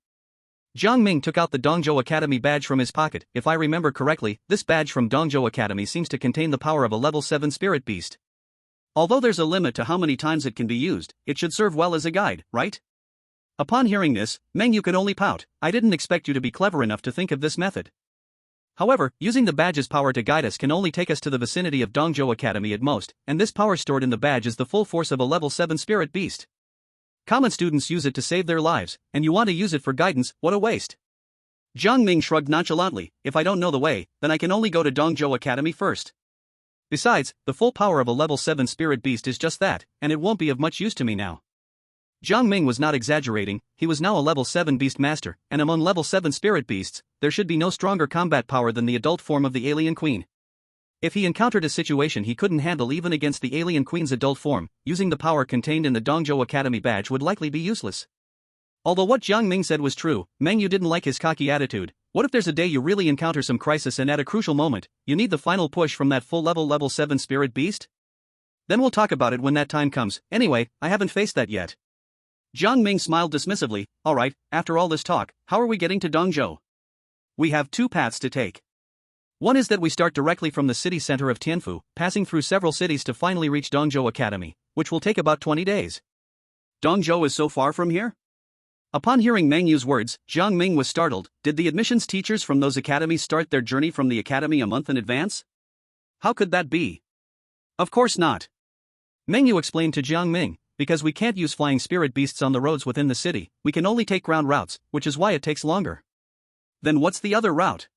Jiang Ming took out the Dongzhou Academy badge from his pocket. If I remember correctly, this badge from Dongzhou Academy seems to contain the power of a level 7 spirit beast. Although there's a limit to how many times it can be used, it should serve well as a guide, right? Upon hearing this, Meng Yu could only pout. I didn't expect you to be clever enough to think of this method. However, using the badge's power to guide us can only take us to the vicinity of Dongzhou Academy at most, and this power stored in the badge is the full force of a level 7 spirit beast. Common students use it to save their lives, and you want to use it for guidance, what a waste. Jiang Ming shrugged nonchalantly, if I don't know the way, then I can only go to Dongzhou Academy first. Besides, the full power of a level 7 spirit beast is just that, and it won't be of much use to me now. Jiang Ming was not exaggerating, he was now a level 7 beast master, and among level 7 spirit beasts, there should be no stronger combat power than the adult form of the alien queen. If he encountered a situation he couldn't handle even against the alien queen's adult form, using the power contained in the Dongzhou Academy badge would likely be useless. Although what Jiang Ming said was true, Meng Yu didn't like his cocky attitude. What if there's a day you really encounter some crisis and at a crucial moment, you need the final push from that full level 7 spirit beast? Then we'll talk about it when that time comes. Anyway, I haven't faced that yet. Jiang Ming smiled dismissively. Alright, after all this talk, how are we getting to Dongzhou? We have two paths to take. One is that we start directly from the city center of Tianfu, passing through several cities to finally reach Dongzhou Academy, which will take about 20 days. Dongzhou is so far from here? Upon hearing Meng Yu's words, Jiang Ming was startled. Did the admissions teachers from those academies start their journey from the academy a month in advance? How could that be? Of course not. Meng Yu explained to Jiang Ming, because we can't use flying spirit beasts on the roads within the city, we can only take ground routes, which is why it takes longer. Then what's the other route?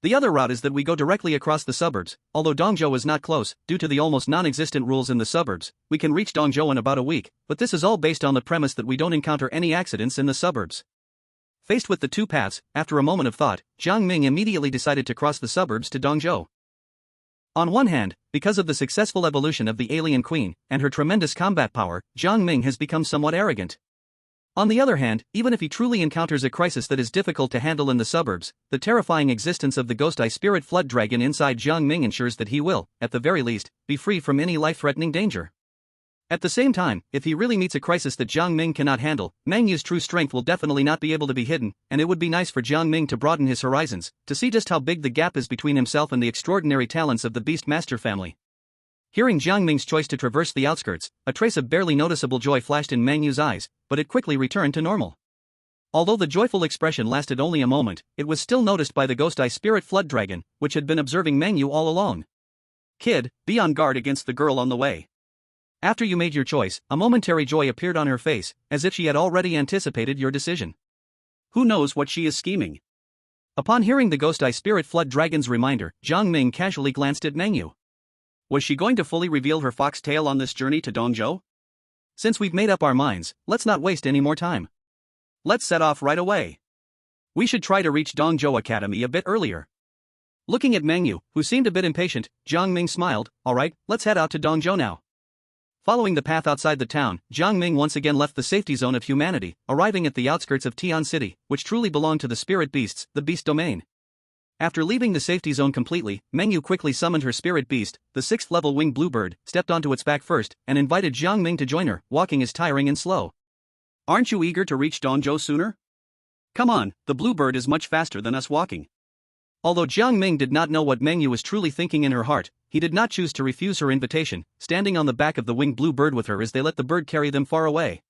The other route is that we go directly across the suburbs. Although Dongzhou is not close, due to the almost non-existent rules in the suburbs, we can reach Dongzhou in about a week, but this is all based on the premise that we don't encounter any accidents in the suburbs. Faced with the two paths, after a moment of thought, Jiang Ming immediately decided to cross the suburbs to Dongzhou. On one hand, because of the successful evolution of the alien queen and her tremendous combat power, Jiang Ming has become somewhat arrogant. On the other hand, even if he truly encounters a crisis that is difficult to handle in the suburbs, the terrifying existence of the Ghost Eye Spirit Flood Dragon inside Jiang Ming ensures that he will, at the very least, be free from any life-threatening danger. At the same time, if he really meets a crisis that Jiang Ming cannot handle, Meng Yu's true strength will definitely not be able to be hidden, and it would be nice for Jiang Ming to broaden his horizons, to see just how big the gap is between himself and the extraordinary talents of the Beast Master family. Hearing Jiang Ming's choice to traverse the outskirts, a trace of barely noticeable joy flashed in Meng Yu's eyes, but it quickly returned to normal. Although the joyful expression lasted only a moment, it was still noticed by the Ghost Eye Spirit Flood Dragon, which had been observing Meng Yu all along. Kid, be on guard against the girl on the way. After you made your choice, a momentary joy appeared on her face, as if she had already anticipated your decision. Who knows what she is scheming? Upon hearing the Ghost Eye Spirit Flood Dragon's reminder, Jiang Ming casually glanced at Meng Yu. Was she going to fully reveal her fox tail on this journey to Dongzhou? Since we've made up our minds, let's not waste any more time. Let's set off right away. We should try to reach Dongzhou Academy a bit earlier. Looking at Meng Yu, who seemed a bit impatient, Jiang Ming smiled. Alright, let's head out to Dongzhou now. Following the path outside the town, Jiang Ming once again left the safety zone of humanity, arriving at the outskirts of Tian City, which truly belonged to the spirit beasts, the beast domain. After leaving the safety zone completely, Meng Yu quickly summoned her spirit beast, the 6th level winged bluebird, stepped onto its back first, and invited Jiang Ming to join her. Walking is tiring and slow. Aren't you eager to reach Dongzhou sooner? Come on, the bluebird is much faster than us walking. Although Jiang Ming did not know what Meng Yu was truly thinking in her heart, he did not choose to refuse her invitation, standing on the back of the winged bluebird with her as they let the bird carry them far away.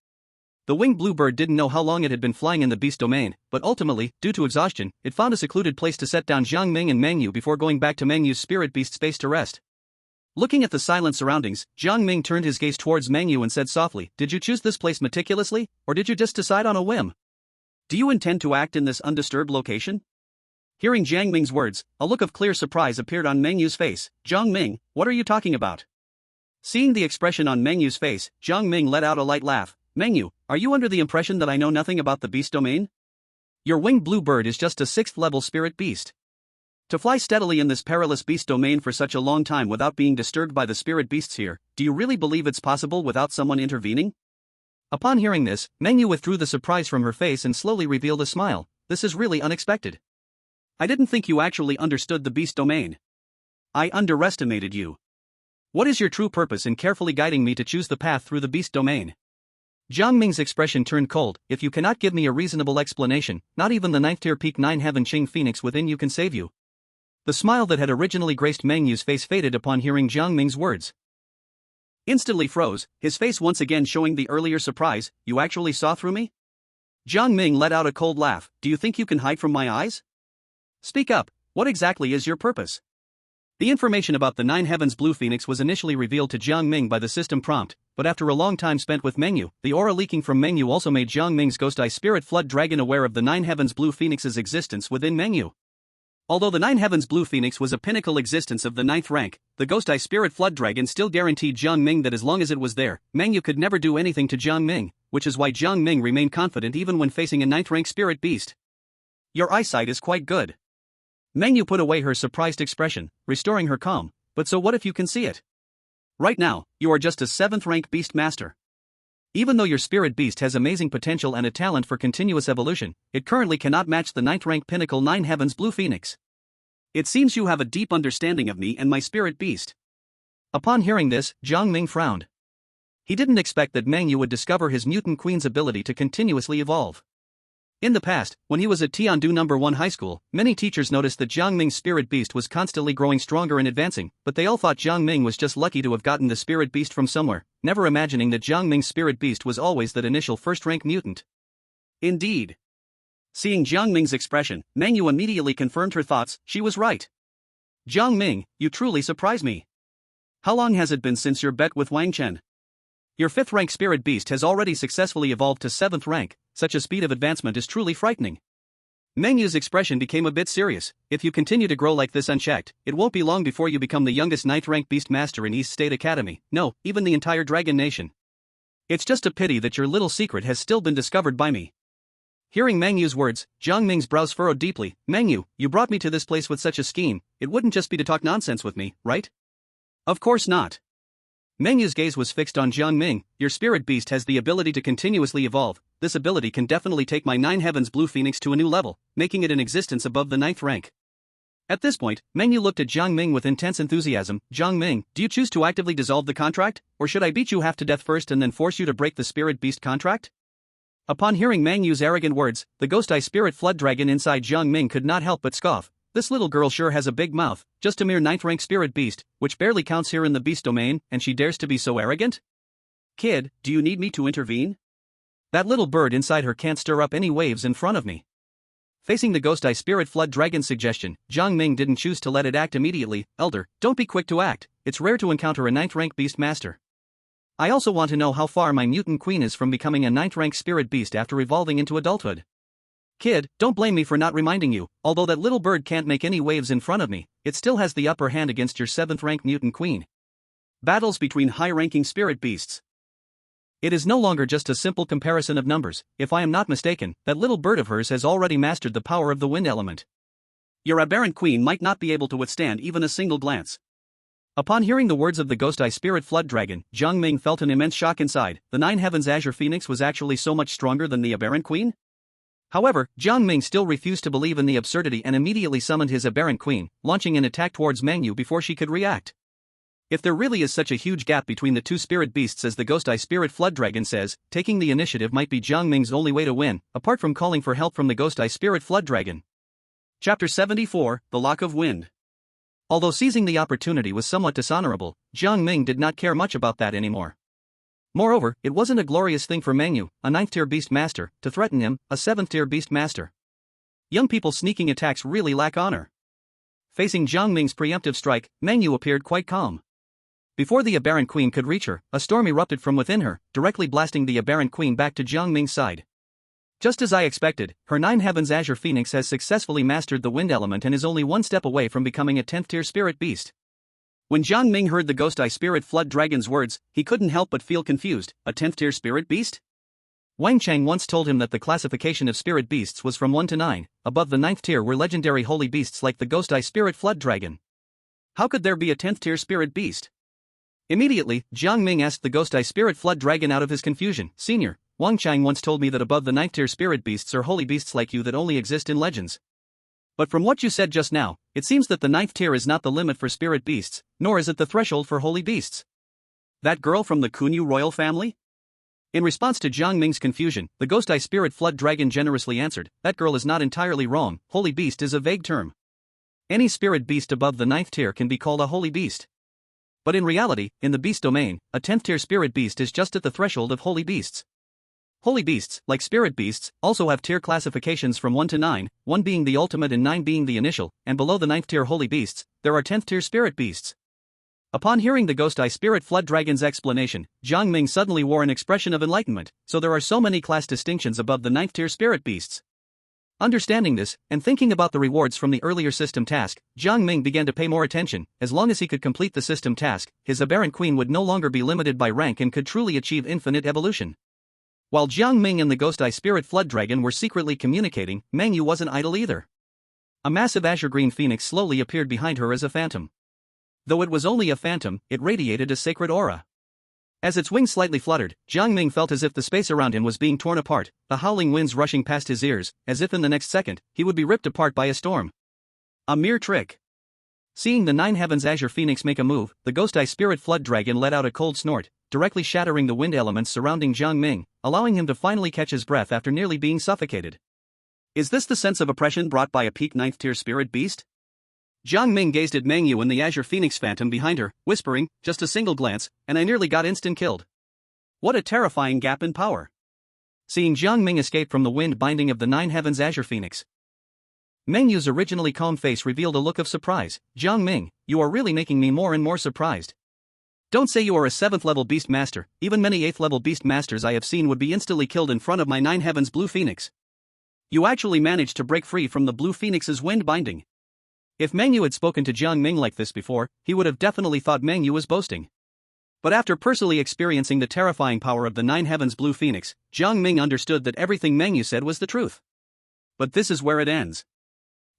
The winged bluebird didn't know how long it had been flying in the beast domain, but ultimately, due to exhaustion, it found a secluded place to set down Jiang Ming and Meng Yu before going back to Meng Yu's spirit beast space to rest. Looking at the silent surroundings, Jiang Ming turned his gaze towards Meng Yu and said softly, "Did you choose this place meticulously, or did you just decide on a whim? Do you intend to act in this undisturbed location?" Hearing Jiang Ming's words, a look of clear surprise appeared on Meng Yu's face. "Jiang Ming, what are you talking about?" Seeing the expression on Meng Yu's face, Jiang Ming let out a light laugh. "Meng Yu, are you under the impression that I know nothing about the beast domain? Your winged bluebird is just a 6th level spirit beast. To fly steadily in this perilous beast domain for such a long time without being disturbed by the spirit beasts here, do you really believe it's possible without someone intervening?" Upon hearing this, Meng Yu withdrew the surprise from her face and slowly revealed a smile. "This is really unexpected. I didn't think you actually understood the beast domain. I underestimated you. What is your true purpose in carefully guiding me to choose the path through the beast domain?" Jiang Ming's expression turned cold. "If you cannot give me a reasonable explanation, not even the 9th tier peak 9 heaven Qing Phoenix within you can save you." The smile that had originally graced Meng Yu's face faded upon hearing Jiang Ming's words. Instantly froze, his face once again showing the earlier surprise. "You actually saw through me?" Jiang Ming let out a cold laugh. "Do you think you can hide from my eyes? Speak up, what exactly is your purpose?" The information about the 9 heavens blue phoenix was initially revealed to Jiang Ming by the system prompt, but after a long time spent with Mengyu, the aura leaking from Mengyu also made Jiang Ming's Ghost Eye Spirit Flood Dragon aware of the Nine Heavens Blue Phoenix's existence within Mengyu. Although the Nine Heavens Blue Phoenix was a pinnacle existence of the 9th rank, the Ghost Eye Spirit Flood Dragon still guaranteed Jiang Ming that as long as it was there, Mengyu could never do anything to Jiang Ming, which is why Jiang Ming remained confident even when facing a 9th rank spirit beast. Your eyesight is quite good. Mengyu put away her surprised expression, restoring her calm, but so what if you can see it? Right now, you are just a 7th rank beast master. Even though your spirit beast has amazing potential and a talent for continuous evolution, it currently cannot match the 9th rank pinnacle 9 Heavens Blue Phoenix. It seems you have a deep understanding of me and my spirit beast. Upon hearing this, Jiang Ming frowned. He didn't expect that Mengyu would discover his mutant queen's ability to continuously evolve. In the past, when he was at Tiandu No. 1 High School, many teachers noticed that Jiang Ming's spirit beast was constantly growing stronger and advancing, but they all thought Jiang Ming was just lucky to have gotten the spirit beast from somewhere, never imagining that Jiang Ming's spirit beast was always that initial first-rank mutant. Indeed. Seeing Jiang Ming's expression, Mengyu immediately confirmed her thoughts. She was right. Jiang Ming, you truly surprise me. How long has it been since your bet with Wang Chen? Your 5th rank spirit beast has already successfully evolved to 7th rank. Such a speed of advancement is truly frightening. Mengyu's expression became a bit serious. If you continue to grow like this unchecked, it won't be long before you become the youngest 9th rank beast master in East State Academy, no, even the entire Dragon Nation. It's just a pity that your little secret has still been discovered by me. Hearing Mengyu's words, Jiang Ming's brows furrowed deeply. Mengyu, you brought me to this place with such a scheme, it wouldn't just be to talk nonsense with me, right? Of course not. Mengyu's gaze was fixed on Jiang Ming. Your spirit beast has the ability to continuously evolve. This ability can definitely take my 9 Heavens Blue Phoenix to a new level, making it in existence above the 9th rank. At this point, Mengyu looked at Jiang Ming with intense enthusiasm. Jiang Ming, do you choose to actively dissolve the contract, or should I beat you half to death first and then force you to break the spirit beast contract? Upon hearing Mengyu's arrogant words, the Ghost Eye Spirit Flood Dragon inside Jiang Ming could not help but scoff. This little girl sure has a big mouth, just a mere 9th rank spirit beast, which barely counts here in the beast domain, and she dares to be so arrogant? Kid, do you need me to intervene? That little bird inside her can't stir up any waves in front of me. Facing the Ghost Eye Spirit Flood Dragon's suggestion, Jiang Ming didn't choose to let it act immediately. Elder, don't be quick to act, it's rare to encounter a 9th rank beast master. I also want to know how far my mutant queen is from becoming a 9th rank spirit beast after evolving into adulthood. Kid, don't blame me for not reminding you, although that little bird can't make any waves in front of me, it still has the upper hand against your 7th rank mutant queen. Battles between high-ranking spirit beasts. It is no longer just a simple comparison of numbers. If I am not mistaken, that little bird of hers has already mastered the power of the wind element. Your aberrant queen might not be able to withstand even a single glance. Upon hearing the words of the Ghost Eye Spirit Flood Dragon, Jiang Ming felt an immense shock inside. The 9 Heavens Azure Phoenix was actually so much stronger than the aberrant queen? However, Jiang Ming still refused to believe in the absurdity and immediately summoned his aberrant queen, launching an attack towards Mengyu before she could react. If there really is such a huge gap between the two spirit beasts as the Ghost Eye Spirit Flood Dragon says, taking the initiative might be Jiang Ming's only way to win, apart from calling for help from the Ghost Eye Spirit Flood Dragon. Chapter 74, The Lock of Wind. Although seizing the opportunity was somewhat dishonorable, Jiang Ming did not care much about that anymore. Moreover, it wasn't a glorious thing for Mengyu, a 9th-tier beast master, to threaten him, a 7th-tier beast master. Young people sneaking attacks really lack honor. Facing Jiang Ming's preemptive strike, Mengyu appeared quite calm. Before the aberrant queen could reach her, a storm erupted from within her, directly blasting the aberrant queen back to Jiang Ming's side. Just as I expected, her 9 Heavens Azure Phoenix has successfully mastered the wind element and is only one step away from becoming a 10th-tier spirit beast. When Jiang Ming heard the Ghost Eye Spirit Flood Dragon's words, he couldn't help but feel confused. A 10th-tier spirit beast? Wang Chen once told him that the classification of spirit beasts was from 1 to 9, above the 9th tier were legendary holy beasts like the Ghost Eye Spirit Flood Dragon. How could there be a 10th-tier spirit beast? Immediately, Jiang Ming asked the Ghost Eye Spirit Flood Dragon out of his confusion. Senior, Wang Chen once told me that above the 9th-tier spirit beasts are holy beasts like you that only exist in legends. But from what you said just now, it seems that the 9th tier is not the limit for spirit beasts, nor is it the threshold for holy beasts. That girl from the Kunyu royal family? In response to Jiang Ming's confusion, the Ghost Eye Spirit Flood Dragon generously answered, that girl is not entirely wrong, holy beast is a vague term. Any spirit beast above the 9th tier can be called a holy beast. But in reality, in the beast domain, a 10th tier spirit beast is just at the threshold of holy beasts. Holy beasts, like spirit beasts, also have tier classifications from 1 to 9, 1 being the ultimate and 9 being the initial, and below the 9th tier holy beasts, there are 10th tier spirit beasts. Upon hearing the Ghost Eye Spirit Flood Dragon's explanation, Jiang Ming suddenly wore an expression of enlightenment. So there are so many class distinctions above the 9th tier spirit beasts. Understanding this, and thinking about the rewards from the earlier system task, Jiang Ming began to pay more attention. As long as he could complete the system task, his aberrant queen would no longer be limited by rank and could truly achieve infinite evolution. While Jiang Ming and the Ghost Eye Spirit Flood Dragon were secretly communicating, Meng Yu wasn't idle either. A massive azure-green phoenix slowly appeared behind her as a phantom. Though it was only a phantom, it radiated a sacred aura. As its wings slightly fluttered, Jiang Ming felt as if the space around him was being torn apart, the howling winds rushing past his ears, as if in the next second, he would be ripped apart by a storm. A mere trick. Seeing the 9 Heavens Azure Phoenix make a move, the Ghost Eye Spirit Flood Dragon let out a cold snort, directly shattering the wind elements surrounding Jiang Ming, allowing him to finally catch his breath after nearly being suffocated. Is this the sense of oppression brought by a peak 9th tier spirit beast? Jiang Ming gazed at Meng Yu and the Azure Phoenix Phantom behind her, whispering, just a single glance, and I nearly got instant killed. What a terrifying gap in power. Seeing Jiang Ming escape from the wind binding of the 9 Heavens Azure Phoenix, Meng Yu's originally calm face revealed a look of surprise. Jiang Ming, you are really making me more and more surprised. Don't say you are a 7th level beast master, even many 8th level beast masters I have seen would be instantly killed in front of my 9 Heavens Blue Phoenix. You actually managed to break free from the Blue Phoenix's wind binding. If Meng Yu had spoken to Jiang Ming like this before, he would have definitely thought Meng Yu was boasting. But after personally experiencing the terrifying power of the 9 Heavens Blue Phoenix, Jiang Ming understood that everything Meng Yu said was the truth. But this is where it ends.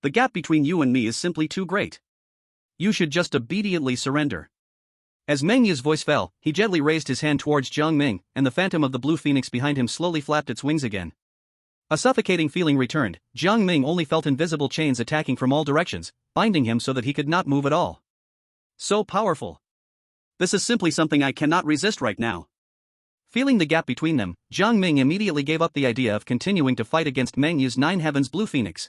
The gap between you and me is simply too great. You should just obediently surrender. As Meng Yu's voice fell, he gently raised his hand towards Jiang Ming, and the phantom of the Blue Phoenix behind him slowly flapped its wings again. A suffocating feeling returned. Jiang Ming only felt invisible chains attacking from all directions, binding him so that he could not move at all. So powerful. This is simply something I cannot resist right now. Feeling the gap between them, Jiang Ming immediately gave up the idea of continuing to fight against Meng Yu's 9 Heavens Blue Phoenix.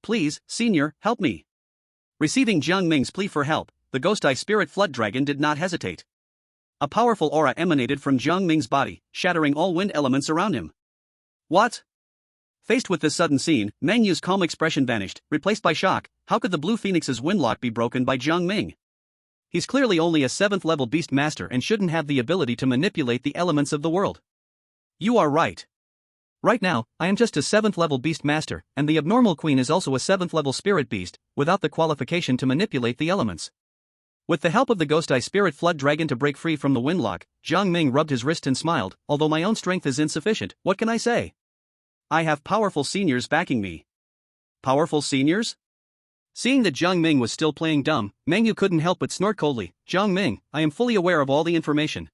Please, Senior, help me. Receiving Jiang Ming's plea for help, the Ghost Eye Spirit Flood Dragon did not hesitate. A powerful aura emanated from Jiang Ming's body, shattering all wind elements around him. What? Faced with this sudden scene, Meng Yu's calm expression vanished, replaced by shock. How could the Blue Phoenix's windlock be broken by Jiang Ming? He's clearly only a 7th level beast master and shouldn't have the ability to manipulate the elements of the world. You are right. Right now, I am just a 7th level beast master, and the abnormal queen is also a 7th level spirit beast, without the qualification to manipulate the elements. With the help of the Ghost Eye Spirit Flood Dragon to break free from the windlock, Jiang Ming rubbed his wrist and smiled. Although my own strength is insufficient, what can I say? I have powerful seniors backing me. Powerful seniors? Seeing that Jiang Ming was still playing dumb, Meng Yu couldn't help but snort coldly. Jiang Ming, I am fully aware of all the information.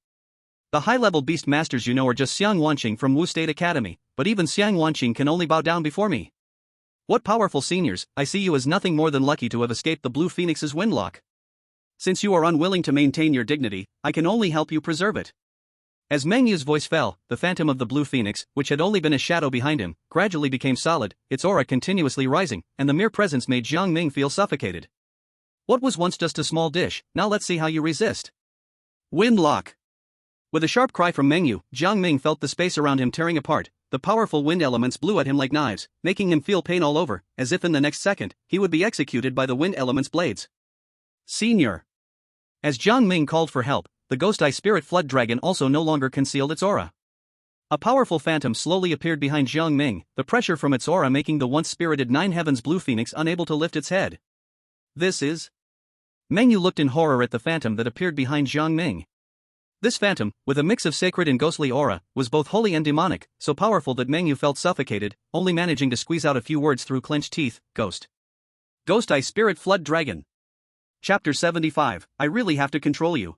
The high-level beast masters you know are just Xiang Wanqing from Wu State Academy, but even Xiang Wanqing can only bow down before me. What powerful seniors, I see you as nothing more than lucky to have escaped the Blue Phoenix's windlock. Since you are unwilling to maintain your dignity, I can only help you preserve it. As Meng Yu's voice fell, the phantom of the Blue Phoenix, which had only been a shadow behind him, gradually became solid, its aura continuously rising, and the mere presence made Jiang Ming feel suffocated. What was once just a small dish, now let's see how you resist. Windlock! With a sharp cry from Meng Yu, Jiang Ming felt the space around him tearing apart. The powerful wind elements blew at him like knives, making him feel pain all over, as if in the next second, he would be executed by the wind element's blades. Senior! As Jiang Ming called for help, the Ghost Eye Spirit Flood Dragon also no longer concealed its aura. A powerful phantom slowly appeared behind Jiang Ming, the pressure from its aura making the once spirited 9 Heavens Blue Phoenix unable to lift its head. This is... Meng Yu looked in horror at the phantom that appeared behind Jiang Ming. This phantom, with a mix of sacred and ghostly aura, was both holy and demonic, so powerful that Meng Yu felt suffocated, only managing to squeeze out a few words through clenched teeth. Ghost Eye Spirit Flood Dragon. Chapter 75, I really have to control you.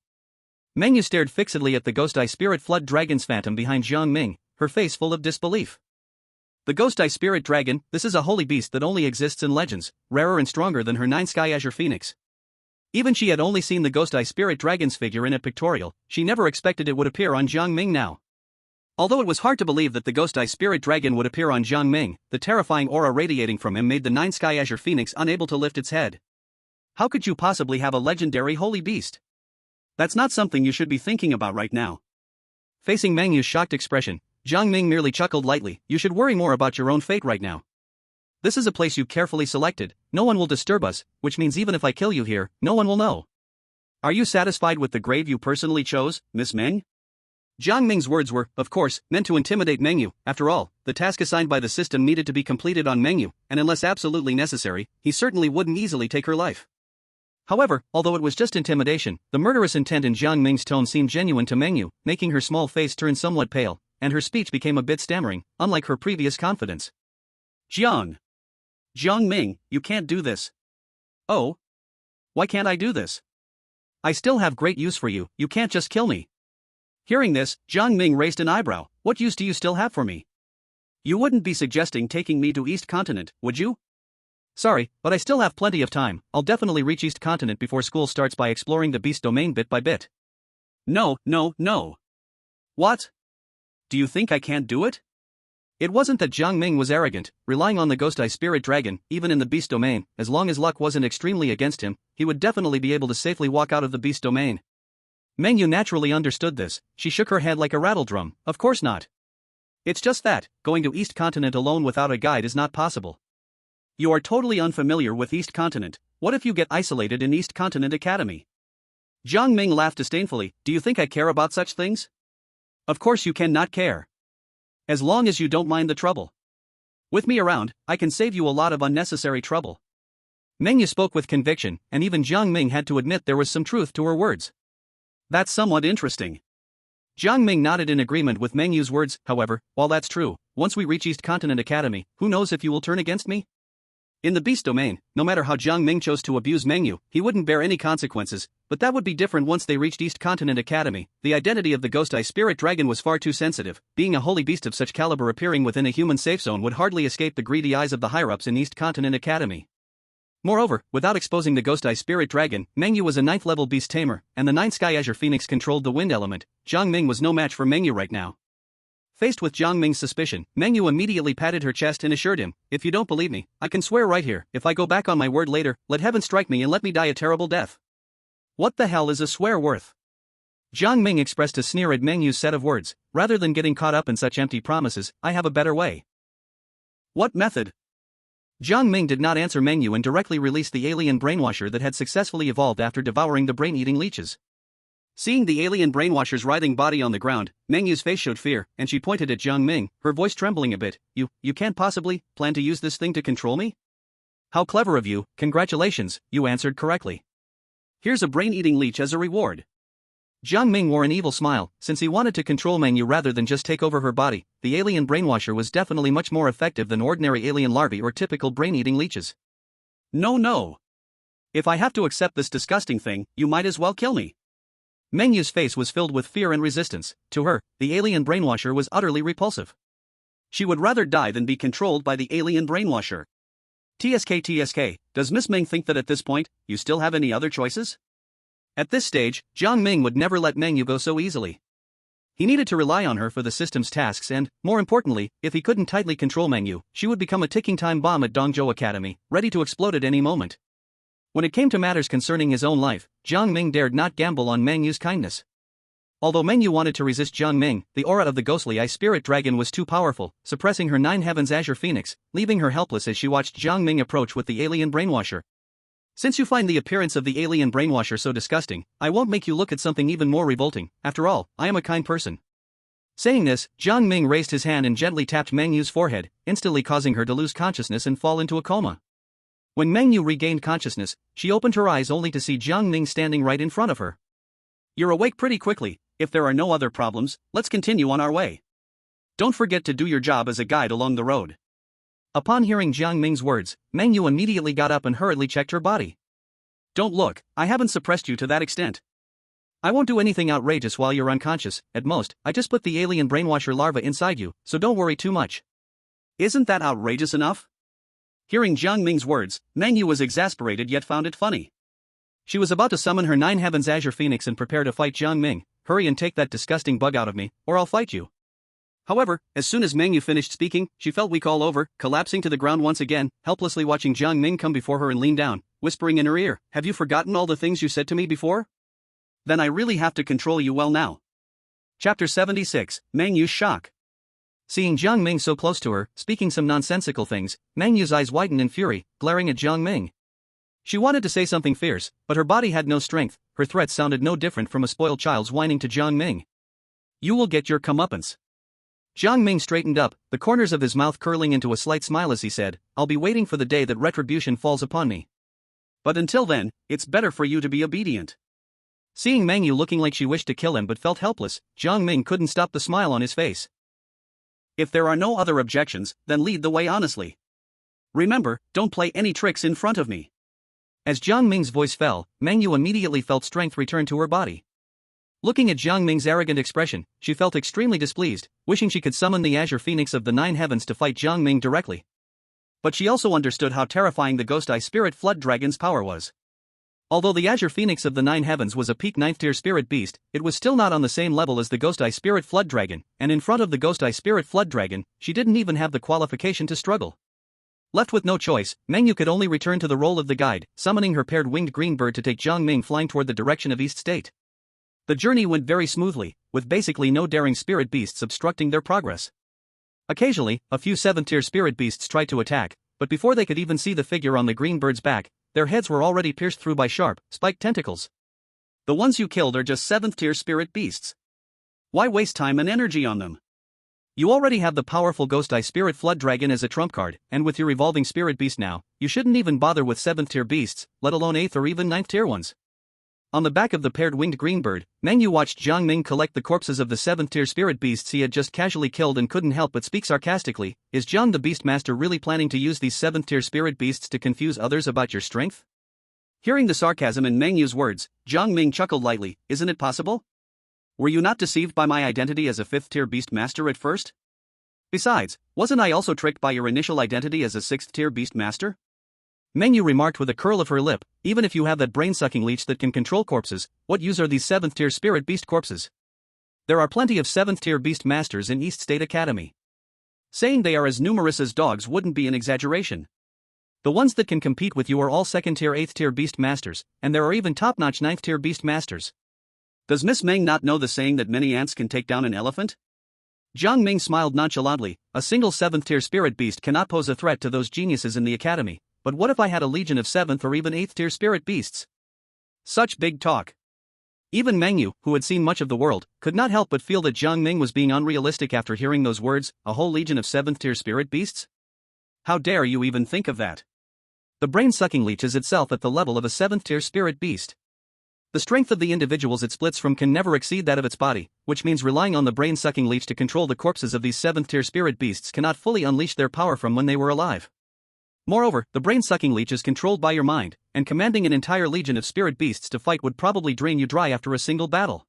Meng Yu stared fixedly at the Ghost Eye Spirit Flood Dragon's phantom behind Jiang Ming, her face full of disbelief. The Ghost Eye Spirit Dragon, this is a holy beast that only exists in legends, rarer and stronger than her 9 Sky Azure Phoenix. Even she had only seen the Ghost Eye Spirit Dragon's figure in a pictorial, she never expected it would appear on Jiang Ming now. Although it was hard to believe that the Ghost Eye Spirit Dragon would appear on Jiang Ming, the terrifying aura radiating from him made the 9 Sky Azure Phoenix unable to lift its head. How could you possibly have a legendary holy beast? That's not something you should be thinking about right now. Facing Meng Yu's shocked expression, Jiang Ming merely chuckled lightly. You should worry more about your own fate right now. This is a place you've carefully selected, no one will disturb us, which means even if I kill you here, no one will know. Are you satisfied with the grave you personally chose, Miss Meng? Jiang Ming's words were, of course, meant to intimidate Mengyu. After all, the task assigned by the system needed to be completed on Mengyu, and unless absolutely necessary, he certainly wouldn't easily take her life. However, although it was just intimidation, the murderous intent in Jiang Ming's tone seemed genuine to Mengyu, making her small face turn somewhat pale, and her speech became a bit stammering, unlike her previous confidence. Jiang Ming, you can't do this. Oh? Why can't I do this? I still have great use for you, you can't just kill me. Hearing this, Jiang Ming raised an eyebrow. What use do you still have for me? You wouldn't be suggesting taking me to East Continent, would you? Sorry, but I still have plenty of time. I'll definitely reach East Continent before school starts by exploring the beast domain bit by bit. No. What? Do you think I can't do it? It wasn't that Jiang Ming was arrogant, relying on the Ghost Eye Spirit Dragon, even in the beast domain. As long as luck wasn't extremely against him, he would definitely be able to safely walk out of the beast domain. Mengyu naturally understood this. She shook her head like a rattle drum. Of course not. It's just that, going to East Continent alone without a guide is not possible. You are totally unfamiliar with East Continent. What if you get isolated in East Continent Academy? Jiang Ming laughed disdainfully. Do you think I care about such things? Of course you cannot care. As long as you don't mind the trouble. With me around, I can save you a lot of unnecessary trouble. Mengyu spoke with conviction, and even Jiang Ming had to admit there was some truth to her words. That's somewhat interesting. Jiang Ming nodded in agreement with Mengyu's words. However, while that's true, once we reach East Continent Academy, who knows if you will turn against me? In the beast domain, no matter how Jiang Ming chose to abuse Mengyu, he wouldn't bear any consequences, but that would be different once they reached East Continent Academy. The identity of the Ghost Eye Spirit Dragon was far too sensitive. Being a holy beast of such caliber appearing within a human safe zone would hardly escape the greedy eyes of the higher-ups in East Continent Academy. Moreover, without exposing the Ghost Eye Spirit Dragon, Mengyu was a 9th level beast tamer, and the 9th Sky Azure Phoenix controlled the wind element. Jiang Ming was no match for Mengyu right now. Faced with Jiang Ming's suspicion, Mengyu immediately patted her chest and assured him, if you don't believe me, I can swear right here, if I go back on my word later, let heaven strike me and let me die a terrible death. What the hell is a swear worth? Jiang Ming expressed a sneer at Mengyu's set of words. Rather than getting caught up in such empty promises, I have a better way. What method? Jiang Ming did not answer Mengyu and directly released the alien brainwasher that had successfully evolved after devouring the brain-eating leeches. Seeing the alien brainwasher's writhing body on the ground, Mengyu's face showed fear, and she pointed at Jiang Ming, her voice trembling a bit. You can't possibly plan to use this thing to control me? How clever of you, congratulations, you answered correctly. Here's a brain-eating leech as a reward. Jiang Ming wore an evil smile. Since he wanted to control Mengyu rather than just take over her body, the alien brainwasher was definitely much more effective than ordinary alien larvae or typical brain-eating leeches. No. If I have to accept this disgusting thing, you might as well kill me. Mengyu's face was filled with fear and resistance. To her, the alien brainwasher was utterly repulsive. She would rather die than be controlled by the alien brainwasher. TSK, does Miss Ming think that at this point, you still have any other choices? At this stage, Jiang Ming would never let Mengyu go so easily. He needed to rely on her for the system's tasks and, more importantly, if he couldn't tightly control Mengyu, she would become a ticking time bomb at Dongzhou Academy, ready to explode at any moment. When it came to matters concerning his own life, Jiang Ming dared not gamble on Mengyu's kindness. Although Mengyu wanted to resist Jiang Ming, the aura of the ghostly eye spirit dragon was too powerful, suppressing her 9 heavens azure phoenix, leaving her helpless as she watched Jiang Ming approach with the alien brainwasher. Since you find the appearance of the alien brainwasher so disgusting, I won't make you look at something even more revolting. After all, I am a kind person. Saying this, Jiang Ming raised his hand and gently tapped Mengyu's forehead, instantly causing her to lose consciousness and fall into a coma. When Mengyu regained consciousness, she opened her eyes only to see Jiang Ming standing right in front of her. You're awake pretty quickly. If there are no other problems, let's continue on our way. Don't forget to do your job as a guide along the road. Upon hearing Jiang Ming's words, Mengyu immediately got up and hurriedly checked her body. Don't look, I haven't suppressed you to that extent. I won't do anything outrageous while you're unconscious. At most, I just put the alien brainwasher larva inside you, so don't worry too much. Isn't that outrageous enough? Hearing Jiang Ming's words, Mengyu was exasperated yet found it funny. She was about to summon her 9 heavens azure phoenix and prepare to fight Jiang Ming. Hurry and take that disgusting bug out of me, or I'll fight you. However, as soon as Mengyu finished speaking, she felt weak all over, collapsing to the ground once again, helplessly watching Jiang Ming come before her and lean down, whispering in her ear, have you forgotten all the things you said to me before? Then I really have to control you well now. Chapter 76, Mengyu's Shock. Seeing Jiang Ming so close to her, speaking some nonsensical things, Mengyu's eyes widened in fury, glaring at Jiang Ming. She wanted to say something fierce, but her body had no strength. Her threats sounded no different from a spoiled child's whining to Jiang Ming. You will get your comeuppance. Jiang Ming straightened up, the corners of his mouth curling into a slight smile as he said, I'll be waiting for the day that retribution falls upon me. But until then, it's better for you to be obedient. Seeing Meng Yu looking like she wished to kill him but felt helpless, Jiang Ming couldn't stop the smile on his face. If there are no other objections, then lead the way honestly. Remember, don't play any tricks in front of me. As Jiang Ming's voice fell, Meng Yu immediately felt strength return to her body. Looking at Jiang Ming's arrogant expression, she felt extremely displeased, wishing she could summon the Azure Phoenix of the Nine Heavens to fight Jiang Ming directly. But she also understood how terrifying the Ghost Eye Spirit Flood Dragon's power was. Although the Azure Phoenix of the Nine Heavens was a peak 9th tier spirit beast, it was still not on the same level as the Ghost Eye Spirit Flood Dragon, and in front of the Ghost Eye Spirit Flood Dragon, she didn't even have the qualification to struggle. Left with no choice, Meng Yu could only return to the role of the guide, summoning her paired winged green bird to take Jiang Ming flying toward the direction of East State. The journey went very smoothly, with basically no daring spirit beasts obstructing their progress. Occasionally, a few 7th tier spirit beasts tried to attack, but before they could even see the figure on the green bird's back, their heads were already pierced through by sharp, spiked tentacles. The ones you killed are just 7th tier spirit beasts. Why waste time and energy on them? You already have the powerful Ghost Eye Spirit Flood Dragon as a trump card, and with your evolving spirit beast now, you shouldn't even bother with 7th tier beasts, let alone 8th or even 9th tier ones. On the back of the paired winged green bird, Meng Yu watched Jiang Ming collect the corpses of the 7th tier spirit beasts he had just casually killed and couldn't help but speak sarcastically, is Jiang the Beastmaster really planning to use these 7th tier spirit beasts to confuse others about your strength? Hearing the sarcasm in Meng Yu's words, Jiang Ming chuckled lightly, isn't it possible? Were you not deceived by my identity as a 5th tier Beastmaster at first? Besides, wasn't I also tricked by your initial identity as a 6th tier Beastmaster? Meng Yu remarked with a curl of her lip, even if you have that brain-sucking leech that can control corpses, what use are these 7th tier spirit beast corpses? There are plenty of 7th tier beast masters in East State Academy. Saying they are as numerous as dogs wouldn't be an exaggeration. The ones that can compete with you are all 2nd tier 8th tier beast masters, and there are even top-notch 9th tier beast masters. Does Miss Meng not know the saying that many ants can take down an elephant? Jiang Ming smiled nonchalantly, a single 7th tier spirit beast cannot pose a threat to those geniuses in the academy, but what if I had a legion of 7th or even 8th tier spirit beasts? Such big talk. Even Meng Yu, who had seen much of the world, could not help but feel that Jiang Ming was being unrealistic after hearing those words, a whole legion of 7th tier spirit beasts? How dare you even think of that? The brain-sucking leech is itself at the level of a 7th tier spirit beast. The strength of the individuals it splits from can never exceed that of its body, which means relying on the brain-sucking leech to control the corpses of these 7th tier spirit beasts cannot fully unleash their power from when they were alive. Moreover, the brain-sucking leech is controlled by your mind, and commanding an entire legion of spirit beasts to fight would probably drain you dry after a single battle.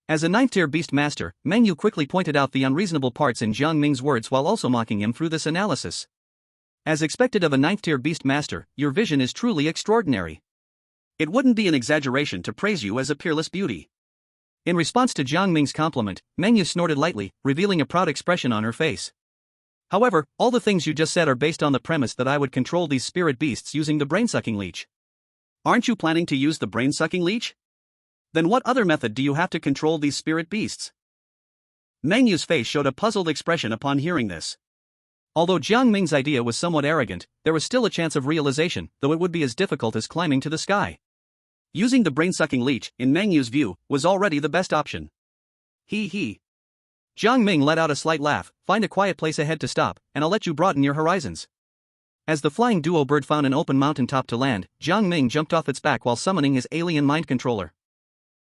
As a 9th tier beast master, Meng Yu quickly pointed out the unreasonable parts in Jiang Ming's words while also mocking him through this analysis. As expected of a 9th tier beast master, your vision is truly extraordinary. It wouldn't be an exaggeration to praise you as a peerless beauty. In response to Jiang Ming's compliment, Meng Yu snorted lightly, revealing a proud expression on her face. However, all the things you just said are based on the premise that I would control these spirit beasts using the brain-sucking leech. Aren't you planning to use the brain-sucking leech? Then what other method do you have to control these spirit beasts? Meng Yu's face showed a puzzled expression upon hearing this. Although Jiang Ming's idea was somewhat arrogant, there was still a chance of realization, though it would be as difficult as climbing to the sky. Using the brain-sucking leech, in Meng Yu's view, was already the best option. He. Jiang Ming let out a slight laugh, find a quiet place ahead to stop, and I'll let you broaden your horizons. As the flying duo bird found an open mountaintop to land, Jiang Ming jumped off its back while summoning his alien mind controller.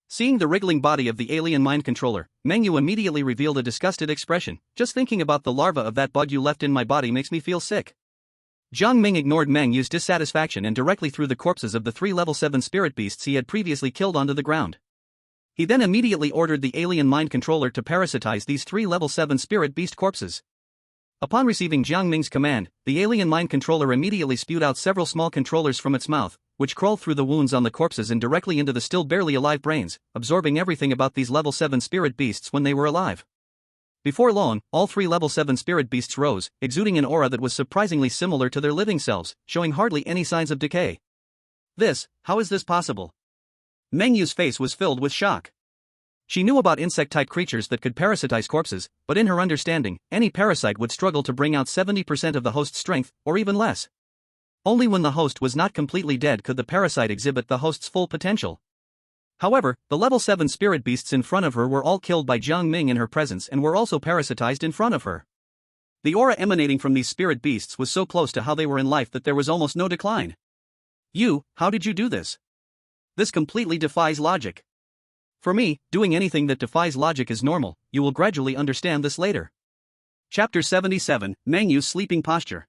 Seeing the wriggling body of the alien mind controller, Meng Yu immediately revealed a disgusted expression, just thinking about the larva of that bug you left in my body makes me feel sick. Jiang Ming ignored Meng Yu's dissatisfaction and directly threw the corpses of the 3 level 7 spirit beasts he had previously killed onto the ground. He then immediately ordered the alien mind controller to parasitize these 3 level 7 spirit beast corpses. Upon receiving Jiang Ming's command, the alien mind controller immediately spewed out several small controllers from its mouth, which crawled through the wounds on the corpses and directly into the still barely alive brains, absorbing everything about these level 7 spirit beasts when they were alive. Before long, all 3 level 7 spirit beasts rose, exuding an aura that was surprisingly similar to their living selves, showing hardly any signs of decay. How is this possible? Meng Yu's face was filled with shock. She knew about insect-type creatures that could parasitize corpses, but in her understanding, any parasite would struggle to bring out 70% of the host's strength, or even less. Only when the host was not completely dead could the parasite exhibit the host's full potential. However, the level 7 spirit beasts in front of her were all killed by Jiang Ming in her presence and were also parasitized in front of her. The aura emanating from these spirit beasts was so close to how they were in life that there was almost no decline. How did you do this? This completely defies logic. For me, doing anything that defies logic is normal. You will gradually understand this later. Chapter 77, Meng Yu's sleeping posture.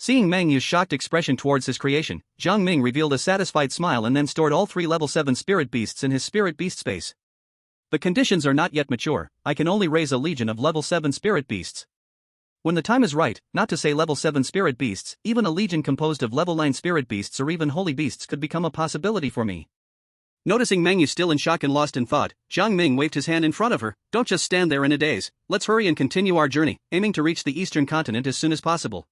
Seeing Meng Yu's shocked expression towards his creation, Jiang Ming revealed a satisfied smile and then stored all 3 level 7 spirit beasts in his spirit beast space. The conditions are not yet mature. I can only raise a legion of level 7 spirit beasts. When the time is right, not to say level 7 spirit beasts, even a legion composed of level 9 spirit beasts or even holy beasts could become a possibility for me. Noticing Meng Yu still in shock and lost in thought, Jiang Ming waved his hand in front of her. Don't just stand there in a daze, let's hurry and continue our journey, aiming to reach the eastern continent as soon as possible.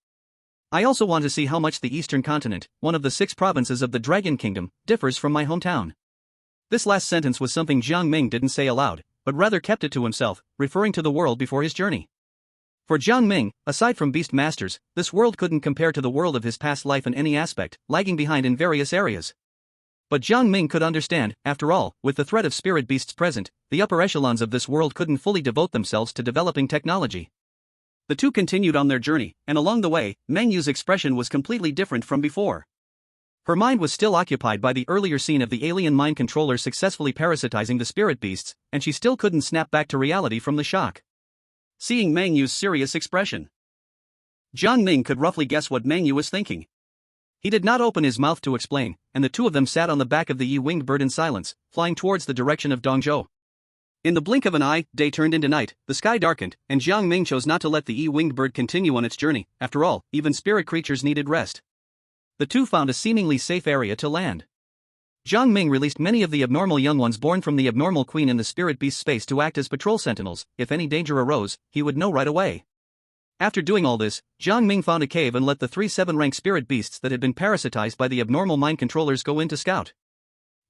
I also want to see how much the eastern continent, one of the 6 provinces of the Dragon Kingdom, differs from my hometown. This last sentence was something Jiang Ming didn't say aloud, but rather kept it to himself, referring to the world before his journey. For Jiang Ming, aside from beast masters, this world couldn't compare to the world of his past life in any aspect, lagging behind in various areas. But Jiang Ming could understand, after all, with the threat of spirit beasts present, the upper echelons of this world couldn't fully devote themselves to developing technology. The two continued on their journey, and along the way, Meng Yu's expression was completely different from before. Her mind was still occupied by the earlier scene of the alien mind controller successfully parasitizing the spirit beasts, and she still couldn't snap back to reality from the shock. Seeing Meng Yu's serious expression, Jiang Ming could roughly guess what Meng Yu was thinking. He did not open his mouth to explain, and the two of them sat on the back of the Yi-winged bird in silence, flying towards the direction of Dongzhou. In the blink of an eye, day turned into night, the sky darkened, and Jiang Ming chose not to let the Yi-winged bird continue on its journey. After all, even spirit creatures needed rest. The two found a seemingly safe area to land. Jiang Ming released many of the abnormal young ones born from the abnormal queen in the spirit beast space to act as patrol sentinels. If any danger arose, he would know right away. After doing all this, Jiang Ming found a cave and let the 3 7-rank spirit beasts that had been parasitized by the abnormal mind controllers go in to scout.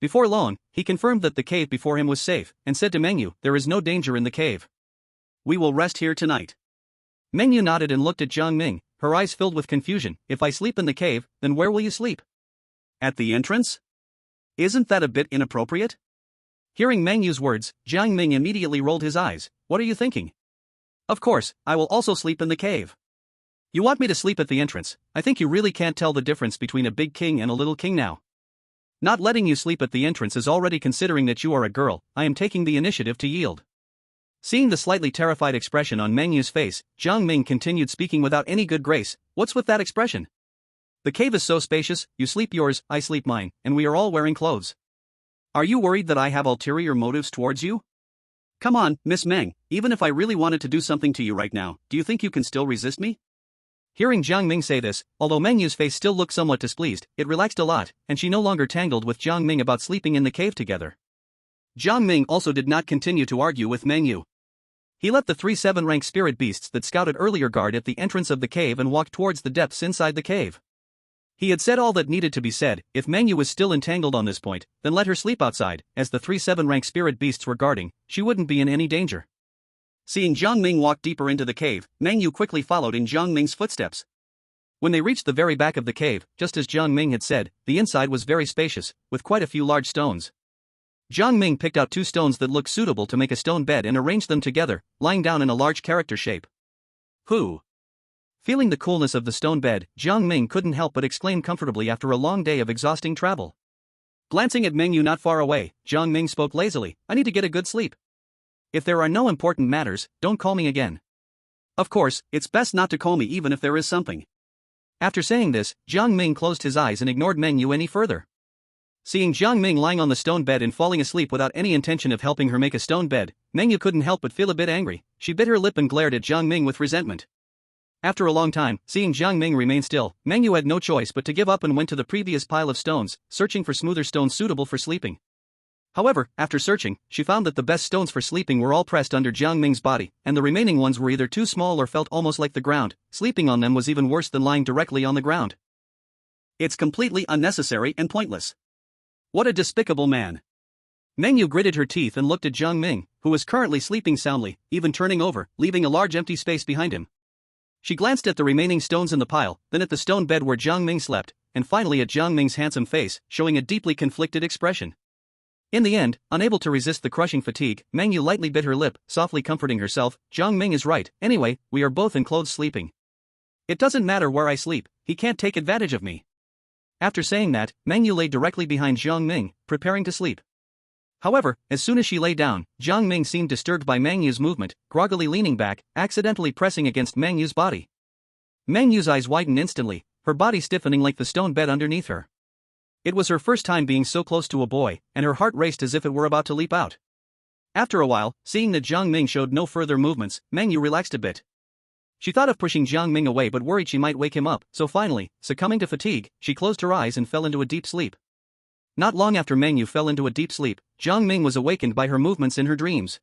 Before long, he confirmed that the cave before him was safe, and said to Meng Yu, "There is no danger in the cave. We will rest here tonight." Meng Yu nodded and looked at Jiang Ming, her eyes filled with confusion. "If I sleep in the cave, then where will you sleep? At the entrance? Isn't that a bit inappropriate?" Hearing Meng Yu's words, Jiang Ming immediately rolled his eyes. "What are you thinking?" "Of course, I will also sleep in the cave." "You want me to sleep at the entrance? I think you really can't tell the difference between a big king and a little king now. Not letting you sleep at the entrance is already considering that you are a girl. I am taking the initiative to yield." Seeing the slightly terrified expression on Meng Yu's face, Jiang Ming continued speaking without any good grace. "What's with that expression? The cave is so spacious, you sleep yours, I sleep mine, and we are all wearing clothes. Are you worried that I have ulterior motives towards you? Come on, Miss Meng, even if I really wanted to do something to you right now, do you think you can still resist me?" Hearing Jiang Ming say this, although Meng Yu's face still looked somewhat displeased, it relaxed a lot, and she no longer tangled with Jiang Ming about sleeping in the cave together. Jiang Ming also did not continue to argue with Meng Yu. He let the 3 7-rank spirit beasts that scouted earlier guard at the entrance of the cave and walked towards the depths inside the cave. He had said all that needed to be said. If Meng Yu was still entangled on this point, then let her sleep outside, as the 3 7-rank spirit beasts were guarding. She wouldn't be in any danger. Seeing Jiang Ming walk deeper into the cave, Meng Yu quickly followed in Jiang Ming's footsteps. When they reached the very back of the cave, just as Jiang Ming had said, the inside was very spacious, with quite a few large stones. Jiang Ming picked out 2 stones that looked suitable to make a stone bed and arranged them together, lying down in a large character shape. "Who?" Feeling the coolness of the stone bed, Jiang Ming couldn't help but exclaim comfortably after a long day of exhausting travel. Glancing at Meng Yu not far away, Jiang Ming spoke lazily, "I need to get a good sleep. If there are no important matters, don't call me again. Of course, it's best not to call me even if there is something." After saying this, Jiang Ming closed his eyes and ignored Meng Yu any further. Seeing Jiang Ming lying on the stone bed and falling asleep without any intention of helping her make a stone bed, Meng Yu couldn't help but feel a bit angry. She bit her lip and glared at Jiang Ming with resentment. After a long time, seeing Jiang Ming remain still, Meng Yu had no choice but to give up and went to the previous pile of stones, searching for smoother stones suitable for sleeping. However, after searching, she found that the best stones for sleeping were all pressed under Jiang Ming's body, and the remaining ones were either too small or felt almost like the ground. Sleeping on them was even worse than lying directly on the ground. It's completely unnecessary and pointless. What a despicable man. Meng Yu gritted her teeth and looked at Jiang Ming, who was currently sleeping soundly, even turning over, leaving a large empty space behind him. She glanced at the remaining stones in the pile, then at the stone bed where Jiang Ming slept, and finally at Jiang Ming's handsome face, showing a deeply conflicted expression. In the end, unable to resist the crushing fatigue, Meng Yu lightly bit her lip, softly comforting herself. Jiang Ming is right, anyway, we are both in clothes sleeping. It doesn't matter where I sleep, he can't take advantage of me. After saying that, Meng Yu lay directly behind Jiang Ming, preparing to sleep. However, as soon as she lay down, Jiang Ming seemed disturbed by Meng Yu's movement, groggily leaning back, accidentally pressing against Meng Yu's body. Meng Yu's eyes widened instantly, her body stiffening like the stone bed underneath her. It was her first time being so close to a boy, and her heart raced as if it were about to leap out. After a while, seeing that Jiang Ming showed no further movements, Meng Yu relaxed a bit. She thought of pushing Jiang Ming away but worried she might wake him up, so finally, succumbing to fatigue, she closed her eyes and fell into a deep sleep. Not long after Meng Yu fell into a deep sleep, Jiang Ming was awakened by her movements in her dreams.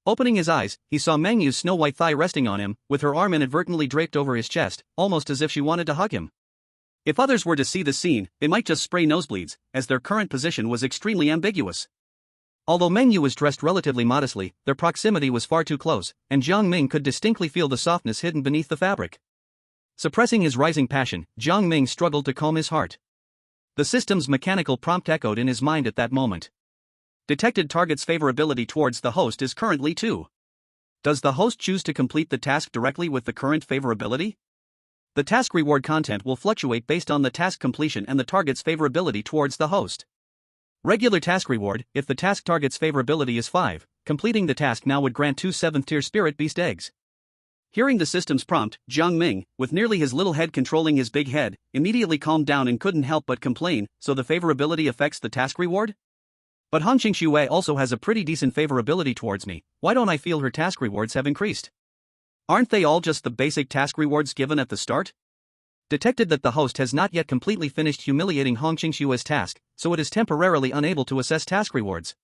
Opening his eyes, he saw Meng Yu's snow-white thigh resting on him, with her arm inadvertently draped over his chest, almost as if she wanted to hug him. If others were to see the scene, they might just spray nosebleeds, as their current position was extremely ambiguous. Although Meng Yu was dressed relatively modestly, their proximity was far too close, and Jiang Ming could distinctly feel the softness hidden beneath the fabric. Suppressing his rising passion, Jiang Ming struggled to calm his heart. The system's mechanical prompt echoed in his mind at that moment. Detected target's favorability towards the host is currently 2. Does the host choose to complete the task directly with the current favorability? The task reward content will fluctuate based on the task completion and the target's favorability towards the host. Regular task reward: if the task target's favorability is 5, completing the task now would grant 2 7th-tier spirit beast eggs. Hearing the system's prompt, Jiang Ming, with nearly his little head controlling his big head, immediately calmed down and couldn't help but complain. So the favorability affects the task reward? But Hongqing Xue also has a pretty decent favorability towards me, why don't I feel her task rewards have increased? Aren't they all just the basic task rewards given at the start? Detected that the host has not yet completely finished humiliating Hongqing Xue's task, so it is temporarily unable to assess task rewards.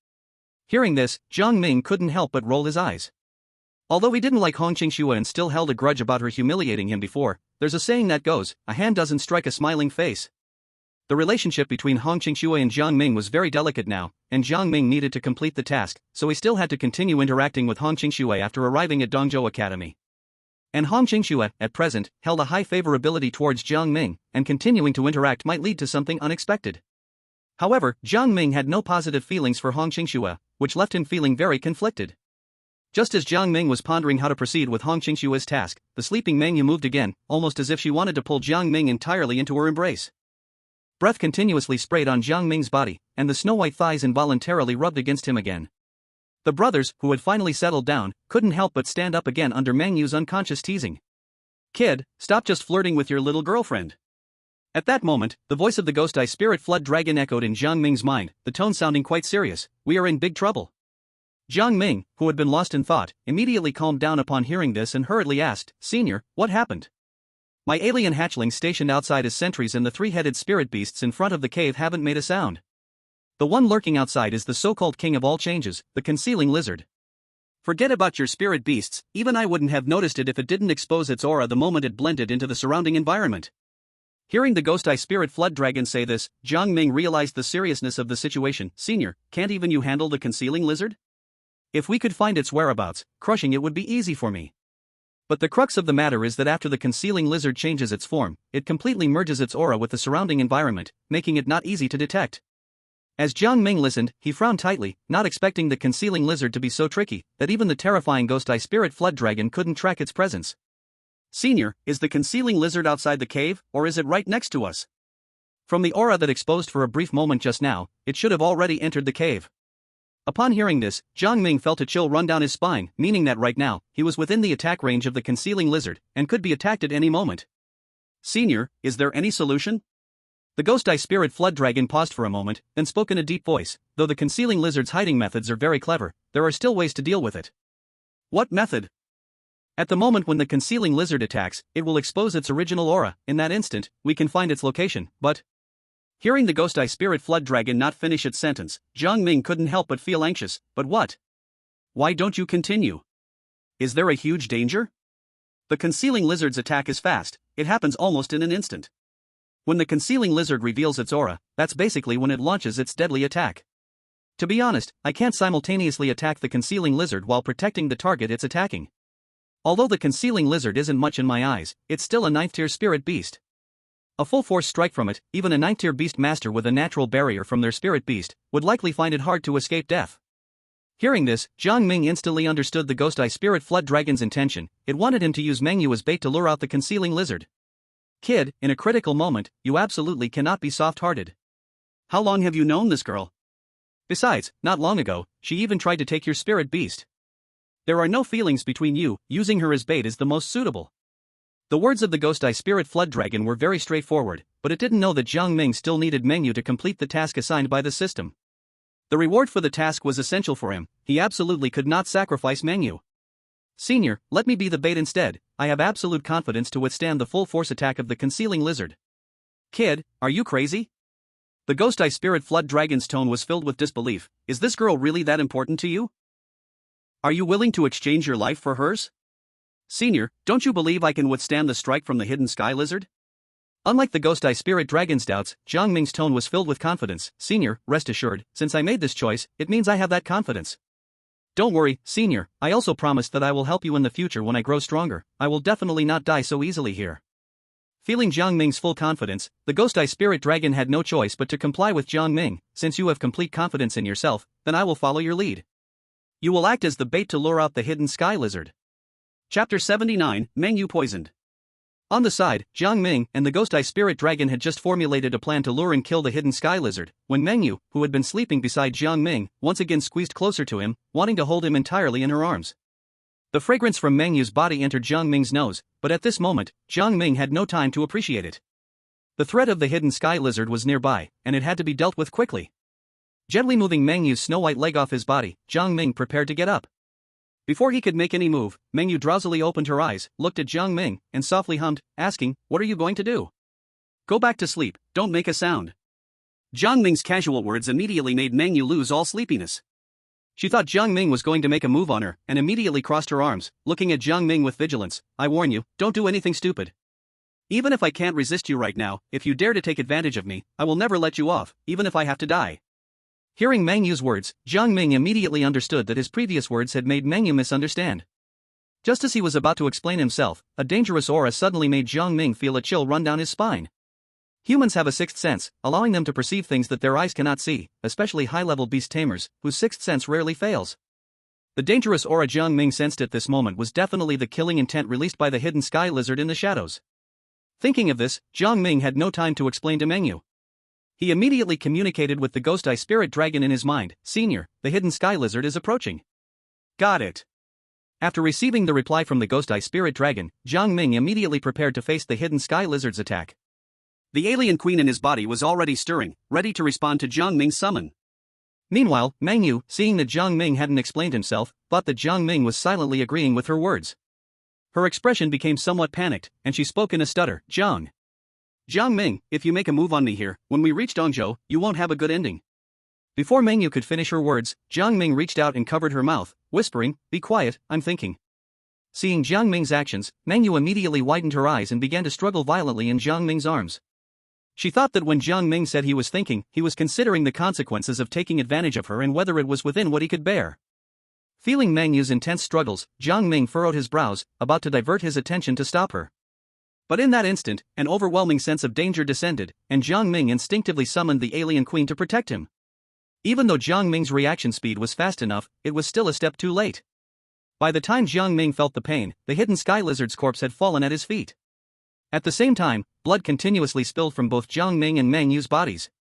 Hearing this, Jiang Ming couldn't help but roll his eyes. Although he didn't like Hongqing Xue and still held a grudge about her humiliating him before, there's a saying that goes, a hand doesn't strike a smiling face. The relationship between Hongqing Xue and Jiang Ming was very delicate now, and Jiang Ming needed to complete the task, so he still had to continue interacting with Hongqing Xue after arriving at Dongzhou Academy. And Hongqing Xue, at present, held a high favorability towards Jiang Ming, and continuing to interact might lead to something unexpected. However, Jiang Ming had no positive feelings for Hongqing Xue, which left him feeling very conflicted. Just as Jiang Ming was pondering how to proceed with Hongqing Xue's task, the sleeping Meng Yu moved again, almost as if she wanted to pull Jiang Ming entirely into her embrace. Breath continuously sprayed on Jiang Ming's body, and the snow-white thighs involuntarily rubbed against him again. The brothers, who had finally settled down, couldn't help but stand up again under Meng Yu's unconscious teasing. "Kid, stop just flirting with your little girlfriend." At that moment, the voice of the ghost-eye spirit flood dragon echoed in Jiang Ming's mind, the tone sounding quite serious. "We are in big trouble." Jiang Ming, who had been lost in thought, immediately calmed down upon hearing this and hurriedly asked, "Senior, what happened? My alien hatchlings stationed outside as sentries and the 3-headed spirit beasts in front of the cave haven't made a sound. The one lurking outside is the so-called king of all changes, the concealing lizard. Forget about your spirit beasts, even I wouldn't have noticed it if it didn't expose its aura the moment it blended into the surrounding environment." Hearing the ghost-eye spirit flood dragon say this, Jiang Ming realized the seriousness of the situation. "Senior, can't even you handle the concealing lizard? If we could find its whereabouts, crushing it would be easy for me. But the crux of the matter is that after the concealing lizard changes its form, it completely merges its aura with the surrounding environment, making it not easy to detect." As Jiang Ming listened, he frowned tightly, not expecting the concealing lizard to be so tricky that even the terrifying ghost-eye spirit flood dragon couldn't track its presence. "Senior, is the concealing lizard outside the cave, or is it right next to us? From the aura that exposed for a brief moment just now, it should have already entered the cave." Upon hearing this, Jiang Ming felt a chill run down his spine, meaning that right now, he was within the attack range of the concealing lizard, and could be attacked at any moment. "Senior, is there any solution?" The ghost-eye spirit flood dragon paused for a moment, then spoke in a deep voice. "Though the concealing lizard's hiding methods are very clever, there are still ways to deal with it." "What method?" "At the moment when the concealing lizard attacks, it will expose its original aura. In that instant, we can find its location, but..." Hearing the ghost-eye spirit flood dragon not finish its sentence, Jiang Ming couldn't help but feel anxious. "But what? Why don't you continue? Is there a huge danger?" "The concealing lizard's attack is fast, it happens almost in an instant. When the concealing lizard reveals its aura, that's basically when it launches its deadly attack. To be honest, I can't simultaneously attack the concealing lizard while protecting the target it's attacking. Although the concealing lizard isn't much in my eyes, it's still a 9th tier spirit beast. A full force strike from it, even a 9th tier beast master with a natural barrier from their spirit beast, would likely find it hard to escape death. Hearing this, Jiang Ming instantly understood the Ghost Eye Spirit Flood Dragon's intention. It wanted him to use Mengyu as bait to lure out the concealing lizard. Kid, in a critical moment, you absolutely cannot be soft-hearted. How long have you known this girl? Besides, not long ago, she even tried to take your spirit beast. There are no feelings between you, using her as bait is the most suitable. The words of the Ghost Eye Spirit Flood Dragon were very straightforward, but it didn't know that Jiang Ming still needed Mengyu to complete the task assigned by the system. The reward for the task was essential for him, he absolutely could not sacrifice Mengyu. Senior, let me be the bait instead, I have absolute confidence to withstand the full force attack of the concealing lizard. Kid, are you crazy? The Ghost Eye Spirit Flood Dragon's tone was filled with disbelief. Is this girl really that important to you? Are you willing to exchange your life for hers? Senior, don't you believe I can withstand the strike from the hidden sky lizard? Unlike the Ghost Eye Spirit Dragon's doubts, Jiang Ming's tone was filled with confidence. Senior, rest assured, since I made this choice, it means I have that confidence. Don't worry, Senior, I also promise that I will help you in the future when I grow stronger. I will definitely not die so easily here. Feeling Jiang Ming's full confidence, the Ghost Eye Spirit Dragon had no choice but to comply with Jiang Ming. Since you have complete confidence in yourself, then I will follow your lead. You will act as the bait to lure out the hidden sky lizard. Chapter 79, Mengyu Poisoned. On the side, Jiang Ming and the Ghost Eye Spirit Dragon had just formulated a plan to lure and kill the hidden sky lizard, when Mengyu, who had been sleeping beside Jiang Ming, once again squeezed closer to him, wanting to hold him entirely in her arms. The fragrance from Mengyu's body entered Jiang Ming's nose, but at this moment, Jiang Ming had no time to appreciate it. The threat of the hidden sky lizard was nearby, and it had to be dealt with quickly. Gently moving Mengyu's snow-white leg off his body, Jiang Ming prepared to get up. Before he could make any move, Mengyu drowsily opened her eyes, looked at Jiang Ming, and softly hummed, asking, "What are you going to do?" "Go back to sleep, don't make a sound." Jiang Ming's casual words immediately made Mengyu lose all sleepiness. She thought Jiang Ming was going to make a move on her, and immediately crossed her arms, looking at Jiang Ming with vigilance. "I warn you, don't do anything stupid. Even if I can't resist you right now, if you dare to take advantage of me, I will never let you off, even if I have to die." Hearing Mengyu's words, Jiang Ming immediately understood that his previous words had made Mengyu misunderstand. Just as he was about to explain himself, a dangerous aura suddenly made Jiang Ming feel a chill run down his spine. Humans have a sixth sense, allowing them to perceive things that their eyes cannot see, especially high-level beast tamers, whose sixth sense rarely fails. The dangerous aura Jiang Ming sensed at this moment was definitely the killing intent released by the hidden sky lizard in the shadows. Thinking of this, Jiang Ming had no time to explain to Mengyu. He immediately communicated with the Ghost Eye Spirit Dragon in his mind. "Senior, the hidden sky lizard is approaching." "Got it." After receiving the reply from the Ghost Eye Spirit Dragon, Jiang Ming immediately prepared to face the hidden sky lizard's attack. The alien queen in his body was already stirring, ready to respond to Jiang Ming's summon. Meanwhile, Mengyu, seeing that Jiang Ming hadn't explained himself, thought that Jiang Ming was silently agreeing with her words. Her expression became somewhat panicked, and she spoke in a stutter. Jiang Ming, if you make a move on me here, when we reach Dongzhou, you won't have a good ending." Before Mengyu could finish her words, Jiang Ming reached out and covered her mouth, whispering, "Be quiet, I'm thinking." Seeing Jiang Ming's actions, Mengyu immediately widened her eyes and began to struggle violently in Jiang Ming's arms. She thought that when Jiang Ming said he was thinking, he was considering the consequences of taking advantage of her and whether it was within what he could bear. Feeling Mengyu's intense struggles, Jiang Ming furrowed his brows, about to divert his attention to stop her. But in that instant, an overwhelming sense of danger descended, and Jiang Ming instinctively summoned the alien queen to protect him. Even though Jiang Ming's reaction speed was fast enough, it was still a step too late. By the time Jiang Ming felt the pain, the hidden sky lizard's corpse had fallen at his feet. At the same time, blood continuously spilled from both Jiang Ming and Mengyu's bodies.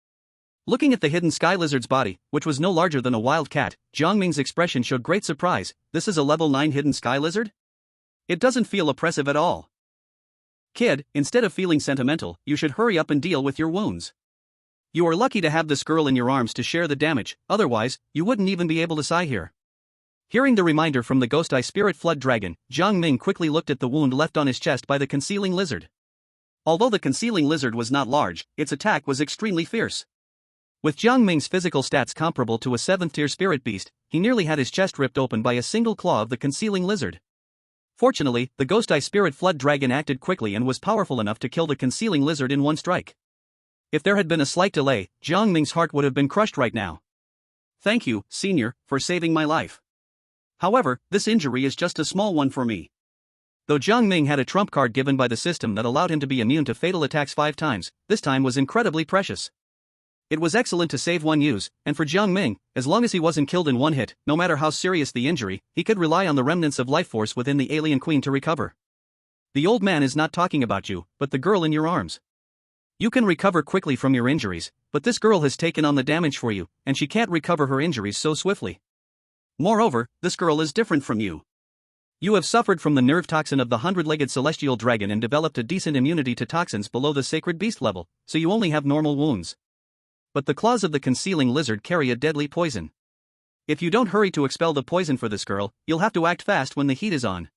Looking at the hidden sky lizard's body, which was no larger than a wild cat, Jiang Ming's expression showed great surprise. "This is a level 9 hidden sky lizard? It doesn't feel oppressive at all." "Kid, instead of feeling sentimental, you should hurry up and deal with your wounds. You are lucky to have this girl in your arms to share the damage, otherwise, you wouldn't even be able to sigh here." Hearing the reminder from the Ghost Eye Spirit Flood Dragon, Jiang Ming quickly looked at the wound left on his chest by the concealing lizard. Although the concealing lizard was not large, its attack was extremely fierce. With Jiang Ming's physical stats comparable to a 7th tier spirit beast, he nearly had his chest ripped open by a single claw of the concealing lizard. Fortunately, the Ghost Eye Spirit Flood Dragon acted quickly and was powerful enough to kill the concealing lizard in one strike. If there had been a slight delay, Jiang Ming's heart would have been crushed right now. "Thank you, Senior, for saving my life. However, this injury is just a small one for me. Though Jiang Ming had a trump card given by the system that allowed him to be immune to fatal attacks 5 times, this time was incredibly precious. It was excellent to save one use, and for Jiang Ming, as long as he wasn't killed in one hit, no matter how serious the injury, he could rely on the remnants of life force within the alien queen to recover. The old man is not talking about you, but the girl in your arms. You can recover quickly from your injuries, but this girl has taken on the damage for you, and she can't recover her injuries so swiftly. Moreover, this girl is different from you. You have suffered from the nerve toxin of the 100-legged celestial dragon and developed a decent immunity to toxins below the sacred beast level, so you only have normal wounds. But the claws of the concealing lizard carry a deadly poison. If you don't hurry to expel the poison for this girl, you'll have to act fast when the heat is on.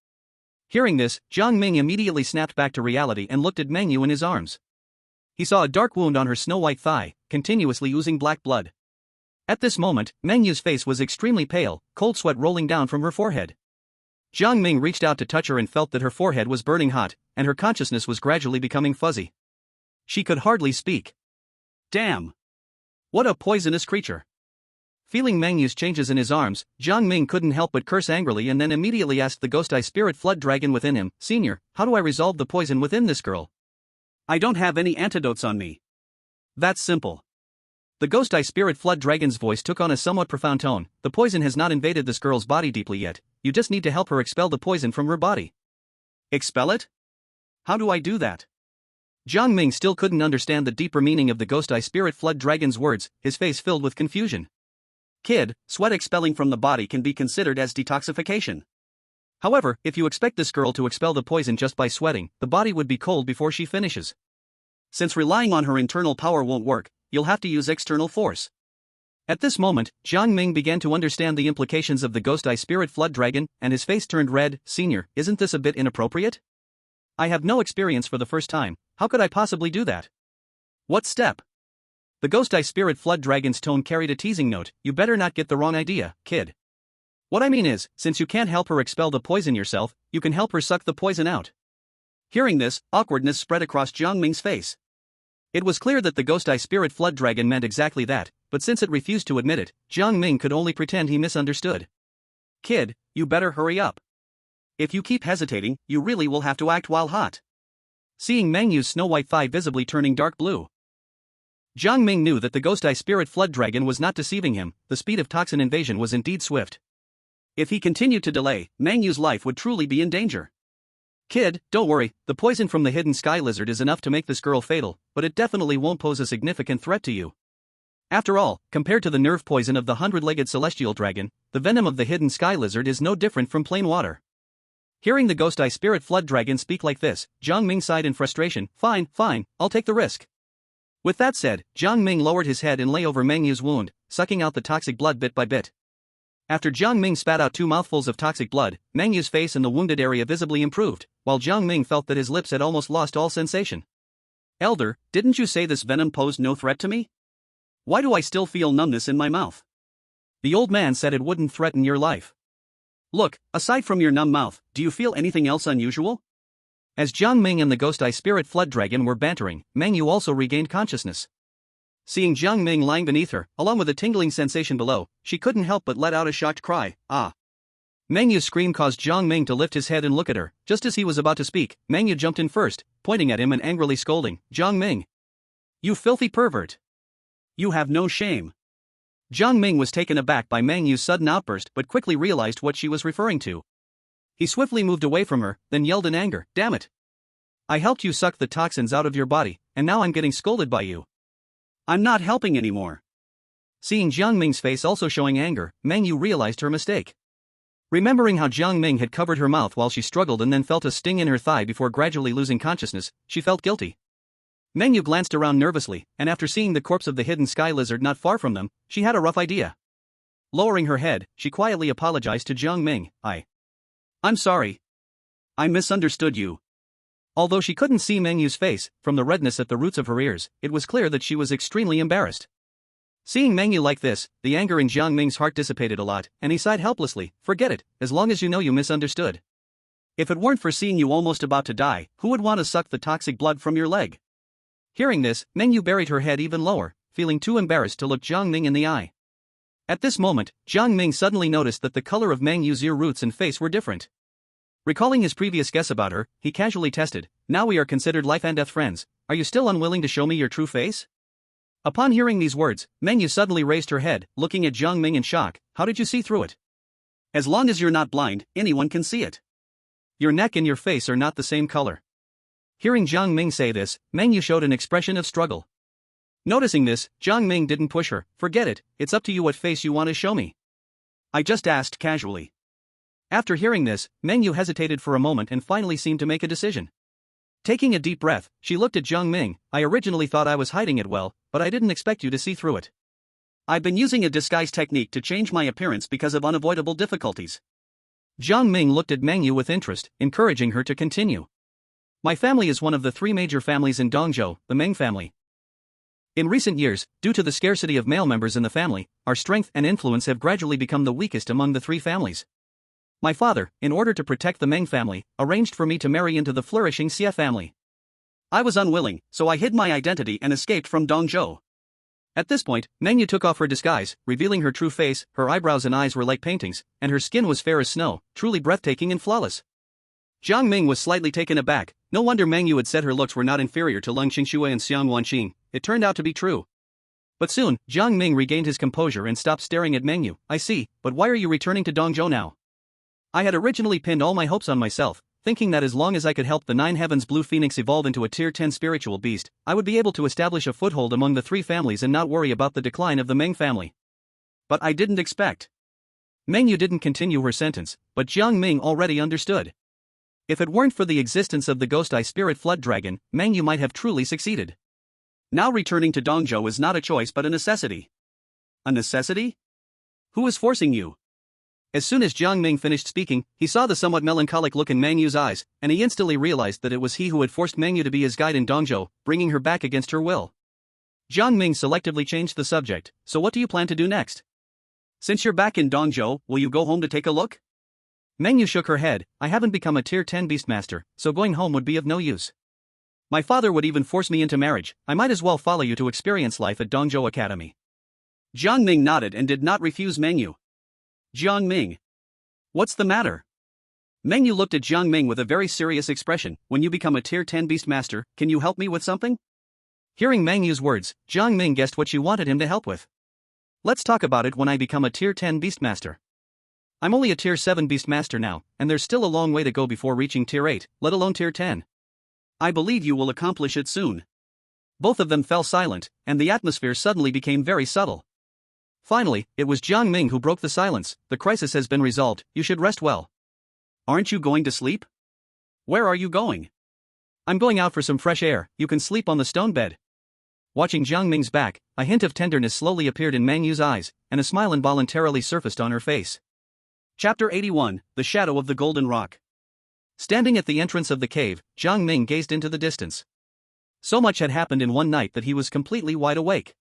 Hearing this, Jiang Ming immediately snapped back to reality and looked at Meng Yu in his arms. He saw a dark wound on her snow-white thigh, continuously oozing black blood. At this moment, Meng Yu's face was extremely pale, cold sweat rolling down from her forehead. Jiang Ming reached out to touch her and felt that her forehead was burning hot, and her consciousness was gradually becoming fuzzy. She could hardly speak. Damn! What a poisonous creature! Feeling Meng Yu's changes in his arms, Jiang Ming couldn't help but curse angrily and then immediately asked the Ghost Eye Spirit Flood Dragon within him, "Senior, how do I resolve the poison within this girl? I don't have any antidotes on me." That's simple. The Ghost Eye Spirit Flood Dragon's voice took on a somewhat profound tone. The poison has not invaded this girl's body deeply yet, you just need to help her expel the poison from her body. Expel it? How do I do that? Jiang Ming still couldn't understand the deeper meaning of the Ghost Eye Spirit Flood Dragon's words, his face filled with confusion. Kid, sweat expelling from the body can be considered as detoxification. However, if you expect this girl to expel the poison just by sweating, the body would be cold before she finishes. Since relying on her internal power won't work, you'll have to use external force. At this moment, Jiang Ming began to understand the implications of the Ghost Eye Spirit Flood Dragon, and his face turned red. Senior, isn't this a bit inappropriate? I have no experience for the first time, how could I possibly do that? What step? The Ghost Eye Spirit Flood Dragon's tone carried a teasing note. You better not get the wrong idea, kid. What I mean is, since you can't help her expel the poison yourself, you can help her suck the poison out. Hearing this, awkwardness spread across Jiang Ming's face. It was clear that the Ghost Eye Spirit Flood Dragon meant exactly that, but since it refused to admit it, Jiang Ming could only pretend he misunderstood. Kid, you better hurry up. If you keep hesitating, you really will have to act while hot. Seeing Meng Yu's snow-white thigh visibly turning dark blue, Jiang Ming knew that the Ghost Eye Spirit Flood Dragon was not deceiving him. The speed of toxin invasion was indeed swift. If he continued to delay, Meng Yu's life would truly be in danger. Kid, don't worry, the poison from the hidden sky lizard is enough to make this girl fatal, but it definitely won't pose a significant threat to you. After all, compared to the nerve poison of the 100-legged celestial dragon, the venom of the hidden sky lizard is no different from plain water. Hearing the Ghost Eye Spirit Flood Dragon speak like this, Jiang Ming sighed in frustration. Fine, I'll take the risk. With that said, Jiang Ming lowered his head and lay over Meng Yu's wound, sucking out the toxic blood bit by bit. After Jiang Ming spat out 2 mouthfuls of toxic blood, Meng Yu's face and the wounded area visibly improved, while Jiang Ming felt that his lips had almost lost all sensation. Elder, didn't you say this venom posed no threat to me? Why do I still feel numbness in my mouth? The old man said it wouldn't threaten your life. Look, aside from your numb mouth, do you feel anything else unusual? As Jiang Ming and the Ghost Eye Spirit Flood Dragon were bantering, Meng Yu also regained consciousness. Seeing Jiang Ming lying beneath her, along with a tingling sensation below, she couldn't help but let out a shocked cry. Ah! Meng Yu's scream caused Jiang Ming to lift his head and look at her. Just as he was about to speak, Meng Yu jumped in first, pointing at him and angrily scolding, Jiang Ming! You filthy pervert! You have no shame! Jiang Ming was taken aback by Meng Yu's sudden outburst but quickly realized what she was referring to. He swiftly moved away from her, then yelled in anger, Damn it! I helped you suck the toxins out of your body, and now I'm getting scolded by you. I'm not helping anymore. Seeing Jiang Ming's face also showing anger, Meng Yu realized her mistake. Remembering how Jiang Ming had covered her mouth while she struggled and then felt a sting in her thigh before gradually losing consciousness, she felt guilty. Meng Yu glanced around nervously, and after seeing the corpse of the hidden sky lizard not far from them, she had a rough idea. Lowering her head, she quietly apologized to Jiang Ming. I'm sorry. I misunderstood you. Although she couldn't see Meng Yu's face, from the redness at the roots of her ears, it was clear that she was extremely embarrassed. Seeing Meng Yu like this, the anger in Jiang Ming's heart dissipated a lot, and he sighed helplessly. Forget it, as long as you know you misunderstood. If it weren't for seeing you almost about to die, who would want to suck the toxic blood from your leg? Hearing this, Meng Yu buried her head even lower, feeling too embarrassed to look Jiang Ming in the eye. At this moment, Jiang Ming suddenly noticed that the color of Meng Yu's ear roots and face were different. Recalling his previous guess about her, he casually tested, "Now we are considered life and death friends, are you still unwilling to show me your true face?" Upon hearing these words, Meng Yu suddenly raised her head, looking at Jiang Ming in shock. "How did you see through it?" As long as you're not blind, anyone can see it. "Your neck and your face are not the same color." Hearing Jiang Ming say this, Meng Yu showed an expression of struggle. Noticing this, Jiang Ming didn't push her. "Forget it, it's up to you what face you want to show me." I just asked casually. After hearing this, Meng Yu hesitated for a moment and finally seemed to make a decision. Taking a deep breath, she looked at Jiang Ming. "I originally thought I was hiding it well, but I didn't expect you to see through it." "I've been using a disguise technique to change my appearance because of unavoidable difficulties." Jiang Ming looked at Meng Yu with interest, encouraging her to continue. "My family is one of the three major families in Dongzhou, the Ming family. In recent years, due to the scarcity of male members in the family, our strength and influence have gradually become the weakest among the three families. My father, in order to protect the Meng family, arranged for me to marry into the flourishing Xie family. I was unwilling, so I hid my identity and escaped from Dongzhou." At this point, Meng Yu took off her disguise, revealing her true face. Her eyebrows and eyes were like paintings, and her skin was fair as snow, truly breathtaking and flawless. Jiang Ming was slightly taken aback. No wonder Meng Yu had said her looks were not inferior to Leng Qingxue and Xiang Wanqing. It turned out to be true. But soon, Jiang Ming regained his composure and stopped staring at Meng Yu. "I see, but why are you returning to Dongzhou now?" "I had originally pinned all my hopes on myself, thinking that as long as I could help the Nine Heavens Blue Phoenix evolve into a Tier 10 spiritual beast, I would be able to establish a foothold among the three families and not worry about the decline of the Meng family. But I didn't expect." Meng Yu didn't continue her sentence, but Jiang Ming already understood. If it weren't for the existence of the Ghost Eye Spirit Flood Dragon, Meng Yu might have truly succeeded. Now returning to Dongzhou is not a choice but a necessity. A necessity? Who is forcing you? As soon as Jiang Ming finished speaking, he saw the somewhat melancholic look in Meng Yu's eyes, and he instantly realized that it was he who had forced Meng Yu to be his guide in Dongzhou, bringing her back against her will. Jiang Ming selectively changed the subject. "So what do you plan to do next?" "Since you're back in Dongzhou, will you go home to take a look?" Meng Yu shook her head. "I haven't become a Tier 10 Beastmaster, so going home would be of no use. My father would even force me into marriage. I might as well follow you to experience life at Dongzhou Academy." Jiang Ming nodded and did not refuse Meng Yu. "Jiang Ming. What's the matter?" Meng Yu looked at Jiang Ming with a very serious expression. "When you become a Tier 10 Beastmaster, can you help me with something?" Hearing Meng Yu's words, Jiang Ming guessed what she wanted him to help with. "Let's talk about it when I become a Tier 10 Beastmaster. I'm only a Tier 7 Beastmaster now, and there's still a long way to go before reaching Tier 8, let alone Tier 10. "I believe you will accomplish it soon." Both of them fell silent, and the atmosphere suddenly became very subtle. Finally, it was Jiang Ming who broke the silence. "The crisis has been resolved, you should rest well." "Aren't you going to sleep? Where are you going?" "I'm going out for some fresh air, you can sleep on the stone bed." Watching Jiang Ming's back, a hint of tenderness slowly appeared in Meng Yu's eyes, and a smile involuntarily surfaced on her face. Chapter 81, The Shadow of the Golden Rock. Standing at the entrance of the cave, Jiang Ming gazed into the distance. So much had happened in one night that he was completely wide awake.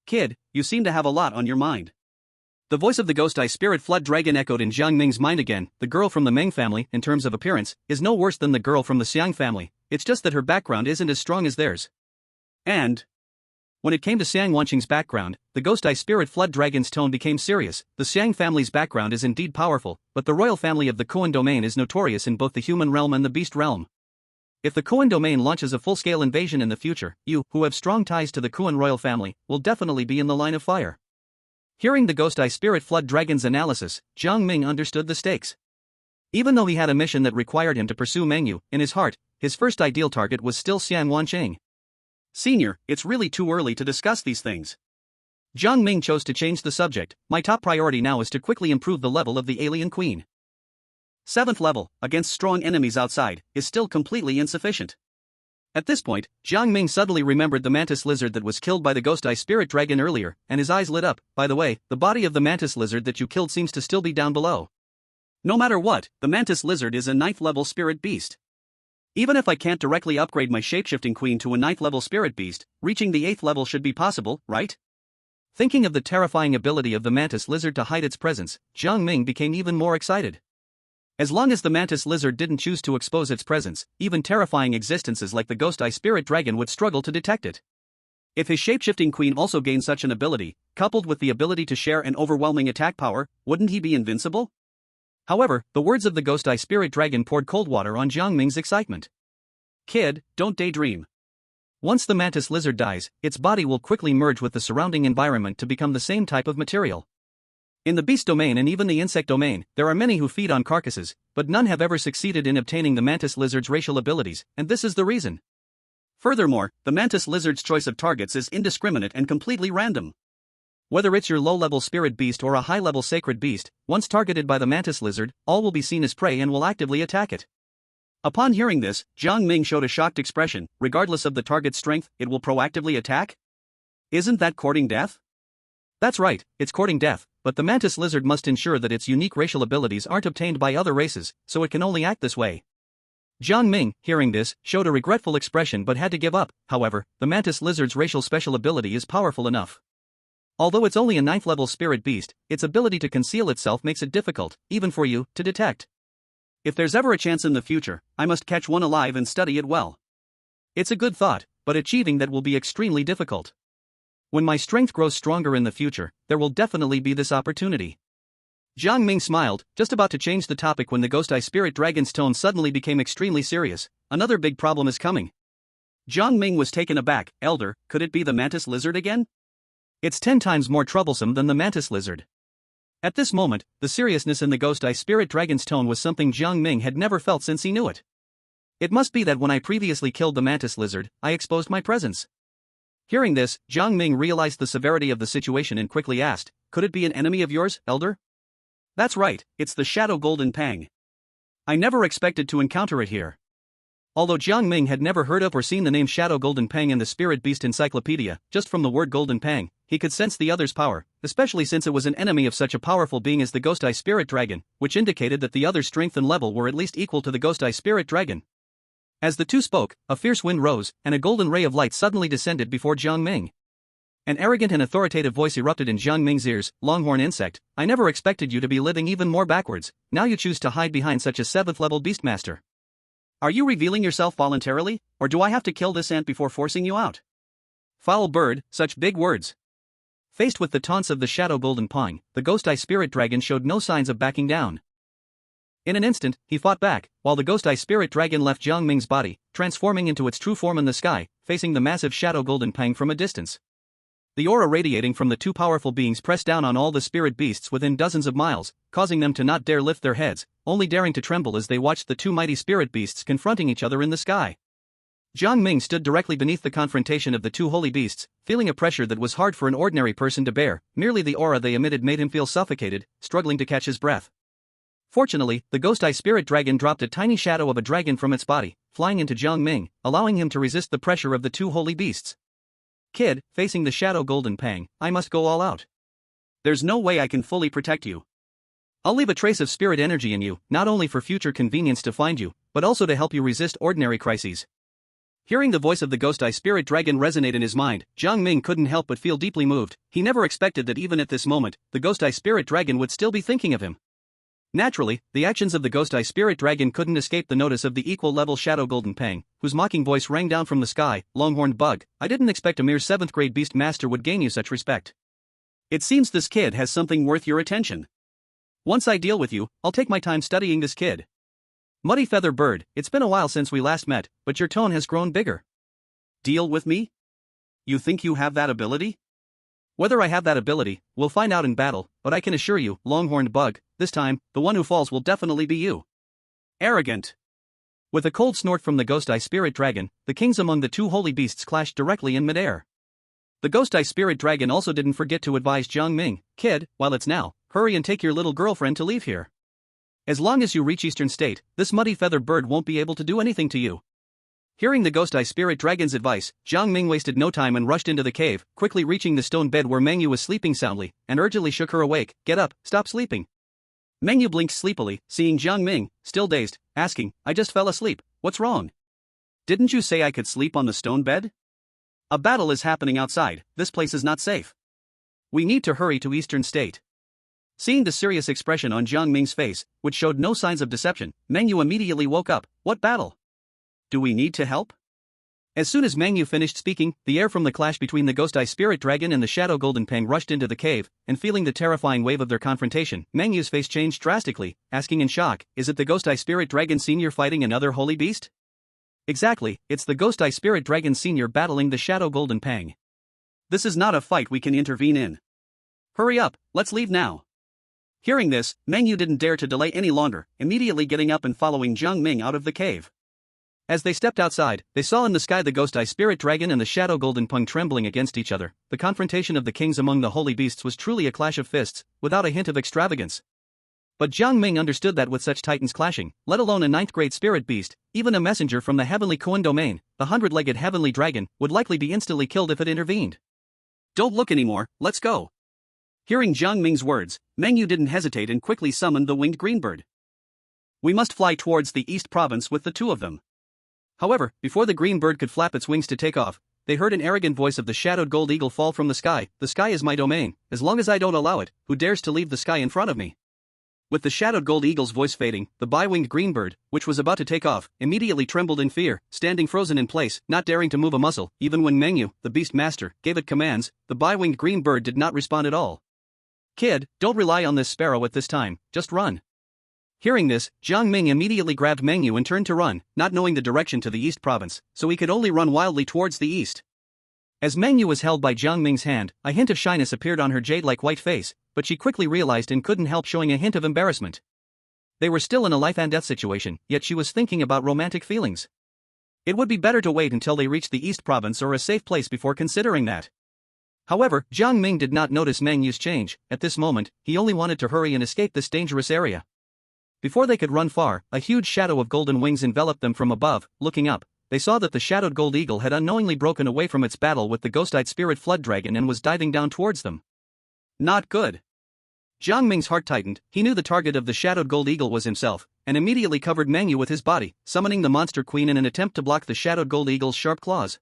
"Kid, you seem to have a lot on your mind." The voice of the Ghost Eye Spirit Flood Dragon echoed in Jiang Ming's mind again. "The girl from the Meng family, in terms of appearance, is no worse than the girl from the Xiang family, it's just that her background isn't as strong as theirs." And when it came to Xiang Wanqing's background, the Ghost Eye Spirit Flood Dragon's tone became serious. "The Xiang family's background is indeed powerful, but the royal family of the Kuan domain is notorious in both the human realm and the beast realm. If the Kuan domain launches a full-scale invasion in the future, you, who have strong ties to the Kuan royal family, will definitely be in the line of fire." Hearing the Ghost Eye Spirit Flood Dragon's analysis, Jiang Ming understood the stakes. Even though he had a mission that required him to pursue Meng Yu, in his heart, his first ideal target was still Xiang Wanqing. "Senior, it's really too early to discuss these things." Jiang Ming chose to change the subject. "My top priority now is to quickly improve the level of the alien queen. 7th level, against strong enemies outside, is still completely insufficient." At this point, Jiang Ming suddenly remembered the mantis lizard that was killed by the Ghost Eye Spirit Dragon earlier, and his eyes lit up. "By the way, the body of the mantis lizard that you killed seems to still be down below." "No matter what, the mantis lizard is a 9th level spirit beast. Even if I can't directly upgrade my shapeshifting queen to a 9th level spirit beast, reaching the 8th level should be possible, right?" Thinking of the terrifying ability of the mantis lizard to hide its presence, Jiang Ming became even more excited. As long as the mantis lizard didn't choose to expose its presence, even terrifying existences like the Ghost Eye Spirit Dragon would struggle to detect it. If his shapeshifting queen also gained such an ability, coupled with the ability to share an overwhelming attack power, wouldn't he be invincible? However, the words of the Ghost Eye Spirit Dragon poured cold water on Jiang Ming's excitement. Kid, don't daydream. Once the mantis lizard dies, its body will quickly merge with the surrounding environment to become the same type of material. In the beast domain and even the insect domain, there are many who feed on carcasses, but none have ever succeeded in obtaining the mantis lizard's racial abilities, and this is the reason. Furthermore, the mantis lizard's choice of targets is indiscriminate and completely random. Whether it's your low-level spirit beast or a high-level sacred beast, once targeted by the mantis lizard, all will be seen as prey and will actively attack it. Upon hearing this, Jiang Ming showed a shocked expression. Regardless of the target's strength, it will proactively attack? Isn't that courting death? That's right, it's courting death, but the mantis lizard must ensure that its unique racial abilities aren't obtained by other races, so it can only act this way. Jiang Ming, hearing this, showed a regretful expression but had to give up. However, the mantis lizard's racial special ability is powerful enough. Although it's only a 9th-level spirit beast, its ability to conceal itself makes it difficult, even for you, to detect. If there's ever a chance in the future, I must catch one alive and study it well. It's a good thought, but achieving that will be extremely difficult. When my strength grows stronger in the future, there will definitely be this opportunity. Jiang Ming smiled, just about to change the topic when the Ghost Eye Spirit Dragon's tone suddenly became extremely serious. Another big problem is coming. Jiang Ming was taken aback. Elder, could it be the mantis lizard again? It's 10 times more troublesome than the mantis lizard. At this moment, the seriousness in the Ghost Eye Spirit Dragon's tone was something Jiang Ming had never felt since he knew it. It must be that when I previously killed the mantis lizard, I exposed my presence. Hearing this, Jiang Ming realized the severity of the situation and quickly asked, "Could it be an enemy of yours, Elder?" "That's right, it's the Shadow Golden Pang. I never expected to encounter it here." Although Jiang Ming had never heard of or seen the name Shadow Golden Pang in the Spirit Beast Encyclopedia, just from the word Golden Pang, he could sense the other's power, especially since it was an enemy of such a powerful being as the Ghost Eye Spirit Dragon, which indicated that the other's strength and level were at least equal to the Ghost Eye Spirit Dragon. As the two spoke, a fierce wind rose, and a golden ray of light suddenly descended before Jiang Ming. An arrogant and authoritative voice erupted in Jiang Ming's ears. "Longhorn insect, I never expected you to be living even more backwards. Now you choose to hide behind such a 7th-level beastmaster. Are you revealing yourself voluntarily, or do I have to kill this ant before forcing you out?" "Foul bird, such big words." Faced with the taunts of the Shadow Golden Pang, the Ghost Eye Spirit Dragon showed no signs of backing down. In an instant, he fought back, while the Ghost Eye Spirit Dragon left Jiang Ming's body, transforming into its true form in the sky, facing the massive Shadow Golden Pang from a distance. The aura radiating from the two powerful beings pressed down on all the spirit beasts within dozens of miles, causing them to not dare lift their heads, only daring to tremble as they watched the two mighty spirit beasts confronting each other in the sky. Jiang Ming stood directly beneath the confrontation of the two holy beasts, feeling a pressure that was hard for an ordinary person to bear. Merely the aura they emitted made him feel suffocated, struggling to catch his breath. Fortunately, the Ghost Eye Spirit Dragon dropped a tiny shadow of a dragon from its body, flying into Jiang Ming, allowing him to resist the pressure of the two holy beasts. "Kid, facing the Shadow Golden Pang, I must go all out. There's no way I can fully protect you. I'll leave a trace of spirit energy in you, not only for future convenience to find you, but also to help you resist ordinary crises." Hearing the voice of the Ghost Eye Spirit Dragon resonate in his mind, Jiang Ming couldn't help but feel deeply moved. He never expected that even at this moment, the Ghost Eye Spirit Dragon would still be thinking of him. Naturally, the actions of the Ghost Eye Spirit Dragon couldn't escape the notice of the equal-level Shadow Golden Pang, whose mocking voice rang down from the sky. "Longhorned bug, I didn't expect a mere 7th-grade beast master would gain you such respect. It seems this kid has something worth your attention. Once I deal with you, I'll take my time studying this kid." "Muddy Feather Bird, it's been a while since we last met, but your tone has grown bigger." "Deal with me? You think you have that ability?" "Whether I have that ability, we'll find out in battle, but I can assure you, Longhorned bug, this time, the one who falls will definitely be you." "Arrogant." With a cold snort from the Ghost Eye Spirit Dragon, the kings among the two holy beasts clashed directly in midair. The Ghost Eye Spirit Dragon also didn't forget to advise Jiang Ming, "Kid, while it's now, hurry and take your little girlfriend to leave here. As long as you reach Eastern State, this Muddy Feather Bird won't be able to do anything to you." Hearing the Ghost Eye Spirit Dragon's advice, Jiang Ming wasted no time and rushed into the cave, quickly reaching the stone bed where Mengyu was sleeping soundly, and urgently shook her awake. "Get up, stop sleeping." Mengyu blinked sleepily, seeing Jiang Ming, still dazed, asking, "I just fell asleep, what's wrong? Didn't you say I could sleep on the stone bed? A battle is happening outside, this place is not safe. We need to hurry to Eastern State." Seeing the serious expression on Jiang Ming's face, which showed no signs of deception, Mengyu immediately woke up. "What battle? Do we need to help?" As soon as Meng Yu finished speaking, the air from the clash between the Ghost Eye Spirit Dragon and the Shadow Golden Peng rushed into the cave, and feeling the terrifying wave of their confrontation, Meng Yu's face changed drastically, asking in shock, "Is it the Ghost Eye Spirit Dragon Senior fighting another holy beast?" Exactly, it's the Ghost Eye Spirit Dragon Senior battling the Shadow Golden Peng. This is not a fight we can intervene in. Hurry up, let's leave now. Hearing this, Meng Yu didn't dare to delay any longer, immediately getting up and following Jiang Ming out of the cave. As they stepped outside, they saw in the sky the Ghost Eye Spirit Dragon and the Shadow Golden Peng trembling against each other. The confrontation of the kings among the holy beasts was truly a clash of fists, without a hint of extravagance. But Jiang Ming understood that with such titans clashing, let alone a ninth-grade spirit beast, even a messenger from the heavenly Kuan domain, the 100-legged heavenly dragon, would likely be instantly killed if it intervened. Don't look anymore, let's go. Hearing Jiang Ming's words, Meng Yu didn't hesitate and quickly summoned the winged green bird. We must fly towards the East Province with the two of them. However, before the green bird could flap its wings to take off, they heard an arrogant voice of the shadowed gold eagle fall from the sky. "The sky is my domain, as long as I don't allow it, who dares to leave the sky in front of me?" With the shadowed gold eagle's voice fading, the bi-winged green bird, which was about to take off, immediately trembled in fear, standing frozen in place, not daring to move a muscle. Even when Meng Yu, the beast master, gave it commands, the bi-winged green bird did not respond at all. "Kid, don't rely on this sparrow at this time, just run." Hearing this, Jiang Ming immediately grabbed Meng Yu and turned to run, not knowing the direction to the East Province, so he could only run wildly towards the east. As Meng Yu was held by Jiang Ming's hand, a hint of shyness appeared on her jade-like white face, but she quickly realized and couldn't help showing a hint of embarrassment. They were still in a life-and-death situation, yet she was thinking about romantic feelings. It would be better to wait until they reached the East Province or a safe place before considering that. However, Jiang Ming did not notice Meng Yu's change. At this moment, he only wanted to hurry and escape this dangerous area. Before they could run far, a huge shadow of golden wings enveloped them from above. Looking up, they saw that the shadowed gold eagle had unknowingly broken away from its battle with the ghost-eyed spirit flood dragon and was diving down towards them. Not good. Jiang Ming's heart tightened. He knew the target of the shadowed gold eagle was himself, and immediately covered Meng Yu with his body, summoning the monster queen in an attempt to block the shadowed gold eagle's sharp claws.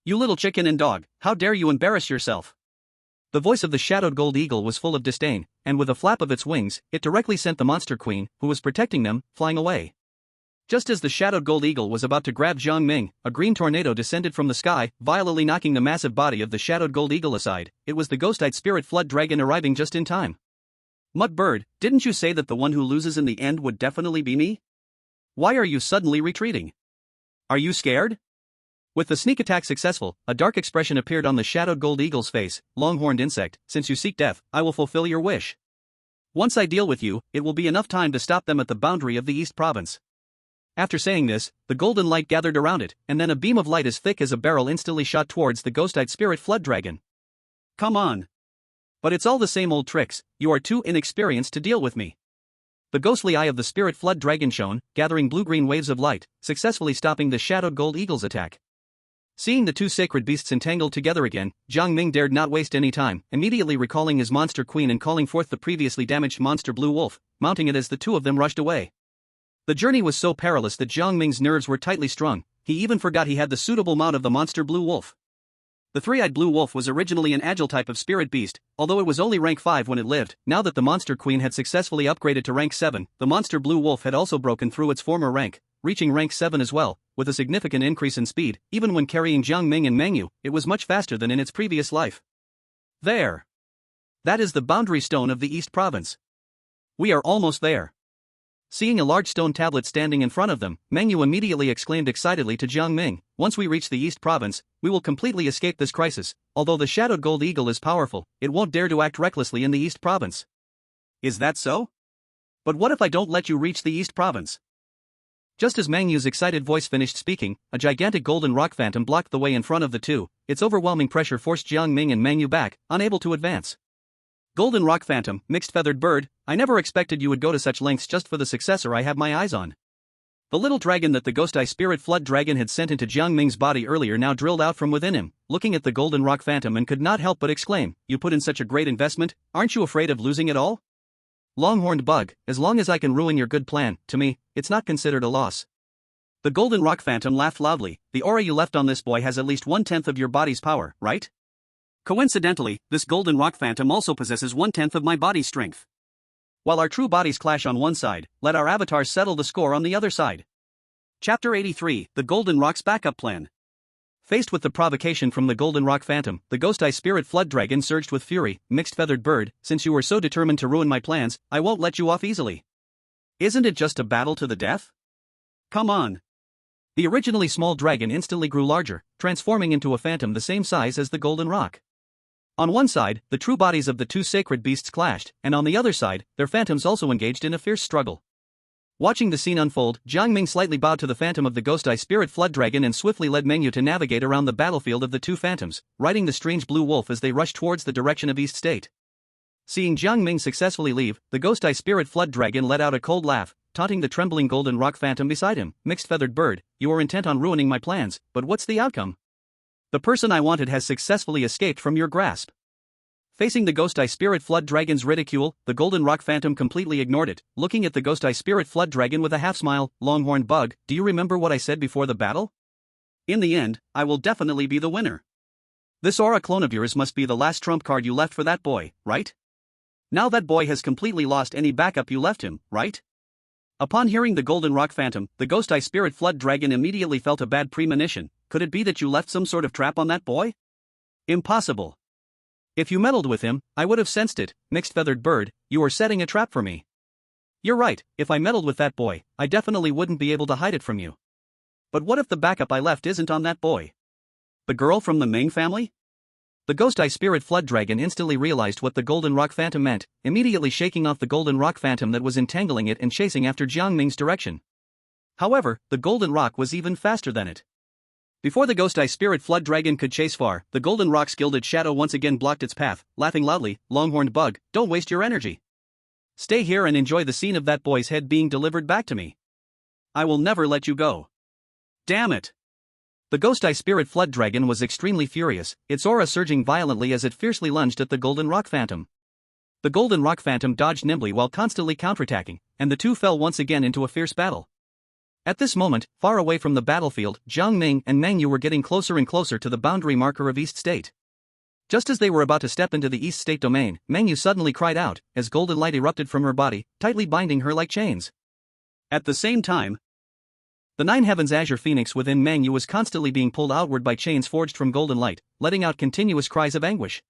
"You little chicken and dog, how dare you embarrass yourself?" The voice of the shadowed gold eagle was full of disdain, and with a flap of its wings, it directly sent the monster queen, who was protecting them, flying away. Just as the shadowed gold eagle was about to grab Jiang Ming, a green tornado descended from the sky, violently knocking the massive body of the shadowed gold eagle aside. It was the ghost-eyed spirit flood dragon arriving just in time. "Mud bird, didn't you say that the one who loses in the end would definitely be me? Why are you suddenly retreating? Are you scared?" With the sneak attack successful, a dark expression appeared on the shadowed gold eagle's face. "Long-horned insect, since you seek death, I will fulfill your wish. Once I deal with you, it will be enough time to stop them at the boundary of the East Province." After saying this, the golden light gathered around it, and then a beam of light as thick as a barrel instantly shot towards the ghost-eyed spirit flood dragon. "Come on. But it's all the same old tricks, you are too inexperienced to deal with me." The ghostly eye of the spirit flood dragon shone, gathering blue-green waves of light, successfully stopping the shadowed gold eagle's attack. Seeing the two sacred beasts entangled together again, Jiang Ming dared not waste any time, immediately recalling his monster queen and calling forth the previously damaged monster blue wolf, mounting it as the two of them rushed away. The journey was so perilous that Jiang Ming's nerves were tightly strung. He even forgot he had the suitable mount of the monster blue wolf. The three-eyed blue wolf was originally an agile type of spirit beast, although it was only rank 5 when it lived. Now that the monster queen had successfully upgraded to rank 7, the monster blue wolf had also broken through its former rank, reaching rank 7 as well, with a significant increase in speed. Even when carrying Jiang Ming and Meng Yu, it was much faster than in its previous life. There. That is the boundary stone of the East Province. We are almost there. Seeing a large stone tablet standing in front of them, Meng Yu immediately exclaimed excitedly to Jiang Ming, "Once we reach the East Province, we will completely escape this crisis. Although the shadowed gold eagle is powerful, it won't dare to act recklessly in the East Province." "Is that so? But what if I don't let you reach the East Province?" Just as Meng Yu's excited voice finished speaking, a gigantic golden rock phantom blocked the way in front of the two. Its overwhelming pressure forced Jiang Ming and Meng Yu back, unable to advance. "Golden rock phantom, mixed feathered bird, I never expected you would go to such lengths just for the successor I have my eyes on." The little dragon that the ghost eye spirit flood dragon had sent into Jiang Ming's body earlier now drilled out from within him, looking at the golden rock phantom and could not help but exclaim, "You put in such a great investment, aren't you afraid of losing it all?" "Longhorned bug, as long as I can ruin your good plan, to me, it's not considered a loss." The golden rock phantom laughed loudly. "The aura you left on this boy has at least 1/10 of your body's power, right? Coincidentally, this golden rock phantom also possesses 1/10 of my body's strength. While our true bodies clash on one side, let our avatars settle the score on the other side." Chapter 83, The Golden Rock's Backup Plan. Faced with the provocation from the Golden Rock Phantom, the Ghost Eye Spirit Flood Dragon surged with fury. Mixed Feathered Bird, since you were so determined to ruin my plans, I won't let you off easily. Isn't it just a battle to the death? Come on. The originally small dragon instantly grew larger, transforming into a phantom the same size as the Golden Rock. On one side, the true bodies of the two sacred beasts clashed, and on the other side, their phantoms also engaged in a fierce struggle. Watching the scene unfold, Jiang Ming slightly bowed to the phantom of the Ghost Eye Spirit Flood Dragon and swiftly led Meng Yu to navigate around the battlefield of the two phantoms, riding the strange blue wolf as they rushed towards the direction of East State. Seeing Jiang Ming successfully leave, the Ghost Eye Spirit Flood Dragon let out a cold laugh, taunting the trembling Golden Rock Phantom beside him. Mixed Feathered Bird, you are intent on ruining my plans, but what's the outcome? The person I wanted has successfully escaped from your grasp. Facing the Ghost Eye Spirit Flood Dragon's ridicule, the Golden Rock Phantom completely ignored it, looking at the Ghost Eye Spirit Flood Dragon with a half-smile. Longhorned Bug, do you remember what I said before the battle? In the end, I will definitely be the winner. This aura clone of yours must be the last trump card you left for that boy, right? Now that boy has completely lost any backup you left him, right? Upon hearing the Golden Rock Phantom, the Ghost Eye Spirit Flood Dragon immediately felt a bad premonition. Could it be that you left some sort of trap on that boy? Impossible. If you meddled with him, I would have sensed it. Mixed Feathered Bird, you are setting a trap for me. You're right, if I meddled with that boy, I definitely wouldn't be able to hide it from you. But what if the backup I left isn't on that boy? The girl from the Ming family? The Ghost Eye Spirit Flood Dragon instantly realized what the Golden Rock Phantom meant, immediately shaking off the Golden Rock Phantom that was entangling it and chasing after Jiang Ming's direction. However, the Golden Rock was even faster than it. Before the Ghost Eye Spirit Flood Dragon could chase far, the Golden Rock's gilded shadow once again blocked its path, laughing loudly. Longhorned Bug, don't waste your energy. Stay here and enjoy the scene of that boy's head being delivered back to me. I will never let you go. Damn it! The Ghost Eye Spirit Flood Dragon was extremely furious, its aura surging violently as it fiercely lunged at the Golden Rock Phantom. The Golden Rock Phantom dodged nimbly while constantly counterattacking, and the two fell once again into a fierce battle. At this moment, far away from the battlefield, Jiang Ming and Meng Yu were getting closer and closer to the boundary marker of East State. Just as they were about to step into the East State domain, Meng Yu suddenly cried out, as golden light erupted from her body, tightly binding her like chains. At the same time, the Nine Heavens Azure Phoenix within Meng Yu was constantly being pulled outward by chains forged from golden light, letting out continuous cries of anguish.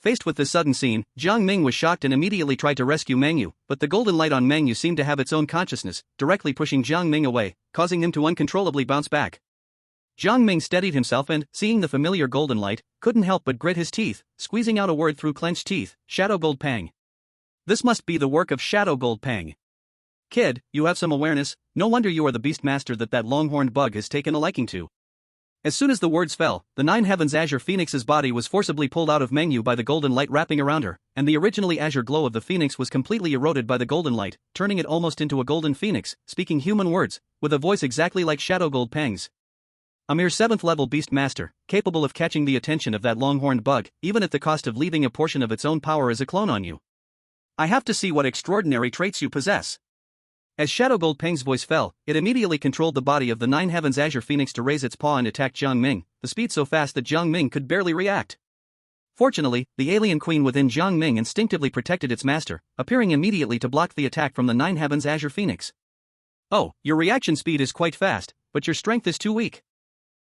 Faced with this sudden scene, Jiang Ming was shocked and immediately tried to rescue Meng Yu, but the golden light on Meng Yu seemed to have its own consciousness, directly pushing Jiang Ming away, causing him to uncontrollably bounce back. Jiang Ming steadied himself and, seeing the familiar golden light, couldn't help but grit his teeth, squeezing out a word through clenched teeth: Shadow Gold Pang. This must be the work of Shadow Gold Pang. Kid, you have some awareness, no wonder you are the beast master that longhorned bug has taken a liking to. As soon as the words fell, the Nine Heavens Azure Phoenix's body was forcibly pulled out of Meng Yu by the golden light wrapping around her, and the originally azure glow of the phoenix was completely eroded by the golden light, turning it almost into a golden phoenix, speaking human words, with a voice exactly like Shadow Gold Pang's. A mere 7th-level beast master, capable of catching the attention of that longhorned bug, even at the cost of leaving a portion of its own power as a clone on you. I have to see what extraordinary traits you possess. As Shadow Gold Pang's voice fell, it immediately controlled the body of the Nine Heavens Azure Phoenix to raise its paw and attack Jiang Ming, the speed so fast that Jiang Ming could barely react. Fortunately, the alien queen within Jiang Ming instinctively protected its master, appearing immediately to block the attack from the Nine Heavens Azure Phoenix. Oh, your reaction speed is quite fast, but your strength is too weak.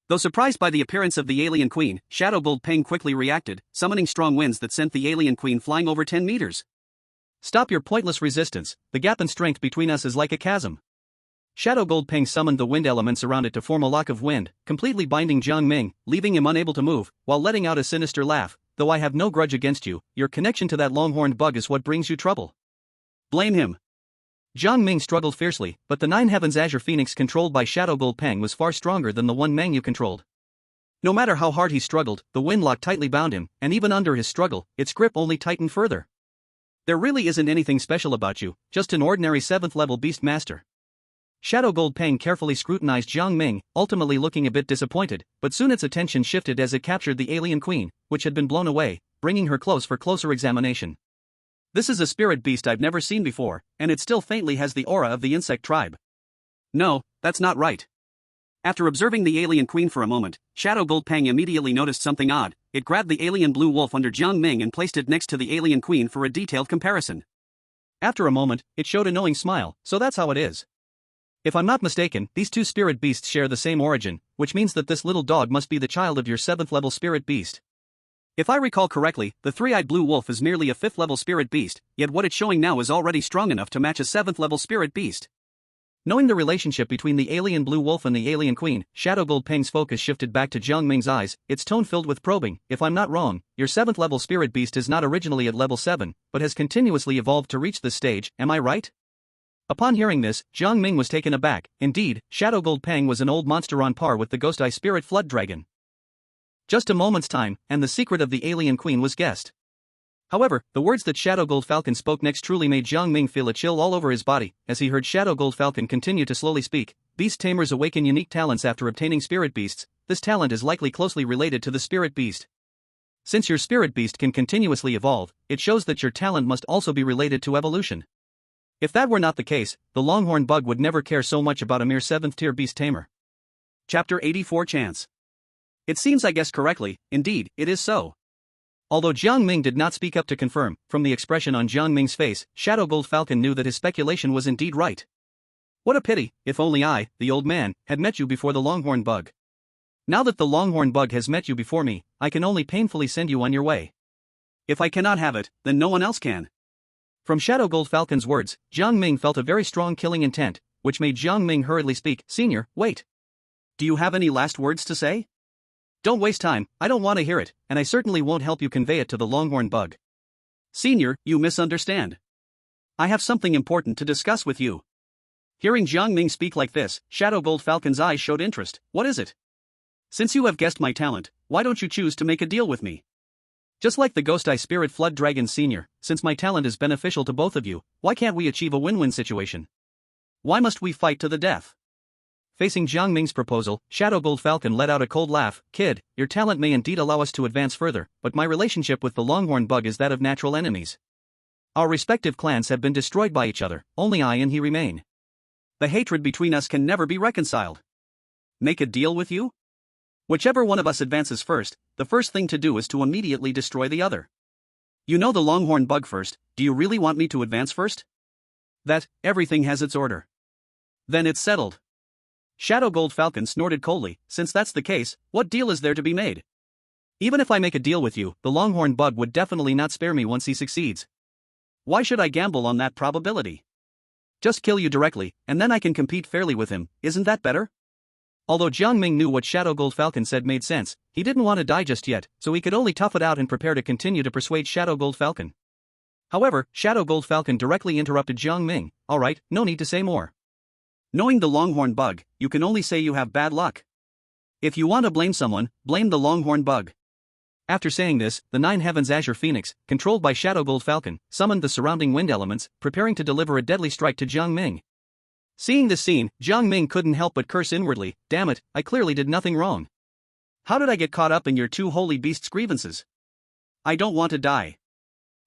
Though surprised by the appearance of the alien queen, Shadow Gold Pang quickly reacted, summoning strong winds that sent the alien queen flying over 10 meters. Stop your pointless resistance, the gap in strength between us is like a chasm. Shadow Gold Pang summoned the wind elements around it to form a lock of wind, completely binding Jiang Ming, leaving him unable to move, while letting out a sinister laugh. Though I have no grudge against you, your connection to that longhorned bug is what brings you trouble. Blame him. Jiang Ming struggled fiercely, but the Nine Heavens Azure Phoenix controlled by Shadow Gold Pang was far stronger than the one Meng Yu controlled. No matter how hard he struggled, the wind lock tightly bound him, and even under his struggle, its grip only tightened further. There really isn't anything special about you, just an ordinary 7th-level beast master. Shadow Gold Pang carefully scrutinized Jiang Ming, ultimately looking a bit disappointed, but soon its attention shifted as it captured the alien queen, which had been blown away, bringing her close for closer examination. This is a spirit beast I've never seen before, and it still faintly has the aura of the insect tribe. No, that's not right. After observing the alien queen for a moment, Shadow Gold Pang immediately noticed something odd. It grabbed the alien blue wolf under Jiang Ming and placed it next to the alien queen for a detailed comparison. After a moment, it showed a knowing smile, so that's how it is. If I'm not mistaken, these two spirit beasts share the same origin, which means that this little dog must be the child of your 7th level spirit beast. If I recall correctly, the three-eyed blue wolf is merely a 5th level spirit beast, yet what it's showing now is already strong enough to match a 7th level spirit beast. Knowing the relationship between the alien blue wolf and the alien queen, Shadow Gold Peng's focus shifted back to Jiang Ming's eyes, its tone filled with probing. If I'm not wrong, your 7th level spirit beast is not originally at level 7, but has continuously evolved to reach this stage, am I right? Upon hearing this, Jiang Ming was taken aback. Indeed, Shadow Gold Peng was an old monster on par with the Ghost Eye Spirit Flood Dragon. Just a moment's time, and the secret of the alien queen was guessed. However, the words that Shadow Gold Falcon spoke next truly made Jiang Ming feel a chill all over his body, as he heard Shadow Gold Falcon continue to slowly speak. Beast tamers awaken unique talents after obtaining spirit beasts. This talent is likely closely related to the spirit beast. Since your spirit beast can continuously evolve, it shows that your talent must also be related to evolution. If that were not the case, the Longhorn Bug would never care so much about a mere 7th tier beast tamer. Chapter 84 Chance. It seems I guessed correctly. Indeed, it is so. Although Jiang Ming did not speak up to confirm, from the expression on Jiang Ming's face, Shadow Gold Falcon knew that his speculation was indeed right. What a pity, if only I, the old man, had met you before the Longhorn Bug. Now that the Longhorn Bug has met you before me, I can only painfully send you on your way. If I cannot have it, then no one else can. From Shadow Gold Falcon's words, Jiang Ming felt a very strong killing intent, which made Jiang Ming hurriedly speak. Senior, wait. Do you have any last words to say? Don't waste time, I don't want to hear it, and I certainly won't help you convey it to the Longhorn Bug. Senior, you misunderstand. I have something important to discuss with you. Hearing Jiang Ming speak like this, Shadow Gold Falcon's eyes showed interest. What is it? Since you have guessed my talent, why don't you choose to make a deal with me? Just like the Ghost Eye Spirit Flood Dragon Senior, since my talent is beneficial to both of you, why can't we achieve a win-win situation? Why must we fight to the death? Facing Jiang Ming's proposal, Shadow Gold Falcon let out a cold laugh. Kid, your talent may indeed allow us to advance further, but my relationship with the Longhorn Bug is that of natural enemies. Our respective clans have been destroyed by each other, only I and he remain. The hatred between us can never be reconciled. Make a deal with you? Whichever one of us advances first, the first thing to do is to immediately destroy the other. You know the Longhorn Bug first, do you really want me to advance first? That, everything has its order. Then it's settled. Shadow Gold Falcon snorted coldly. Since that's the case, what deal is there to be made? Even if I make a deal with you, the Longhorn Bug would definitely not spare me once he succeeds. Why should I gamble on that probability? Just kill you directly, and then I can compete fairly with him, isn't that better? Although Jiang Ming knew what Shadow Gold Falcon said made sense, he didn't want to die just yet, so he could only tough it out and prepare to continue to persuade Shadow Gold Falcon. However, Shadow Gold Falcon directly interrupted Jiang Ming. Alright, no need to say more. Knowing the Longhorn Bug, you can only say you have bad luck. If you want to blame someone, blame the Longhorn Bug. After saying this, the Nine Heavens Azure Phoenix, controlled by Shadow Gold Falcon, summoned the surrounding wind elements, preparing to deliver a deadly strike to Jiang Ming. Seeing this scene, Jiang Ming couldn't help but curse inwardly. Damn it, I clearly did nothing wrong. How did I get caught up in your two holy beasts' grievances? I don't want to die.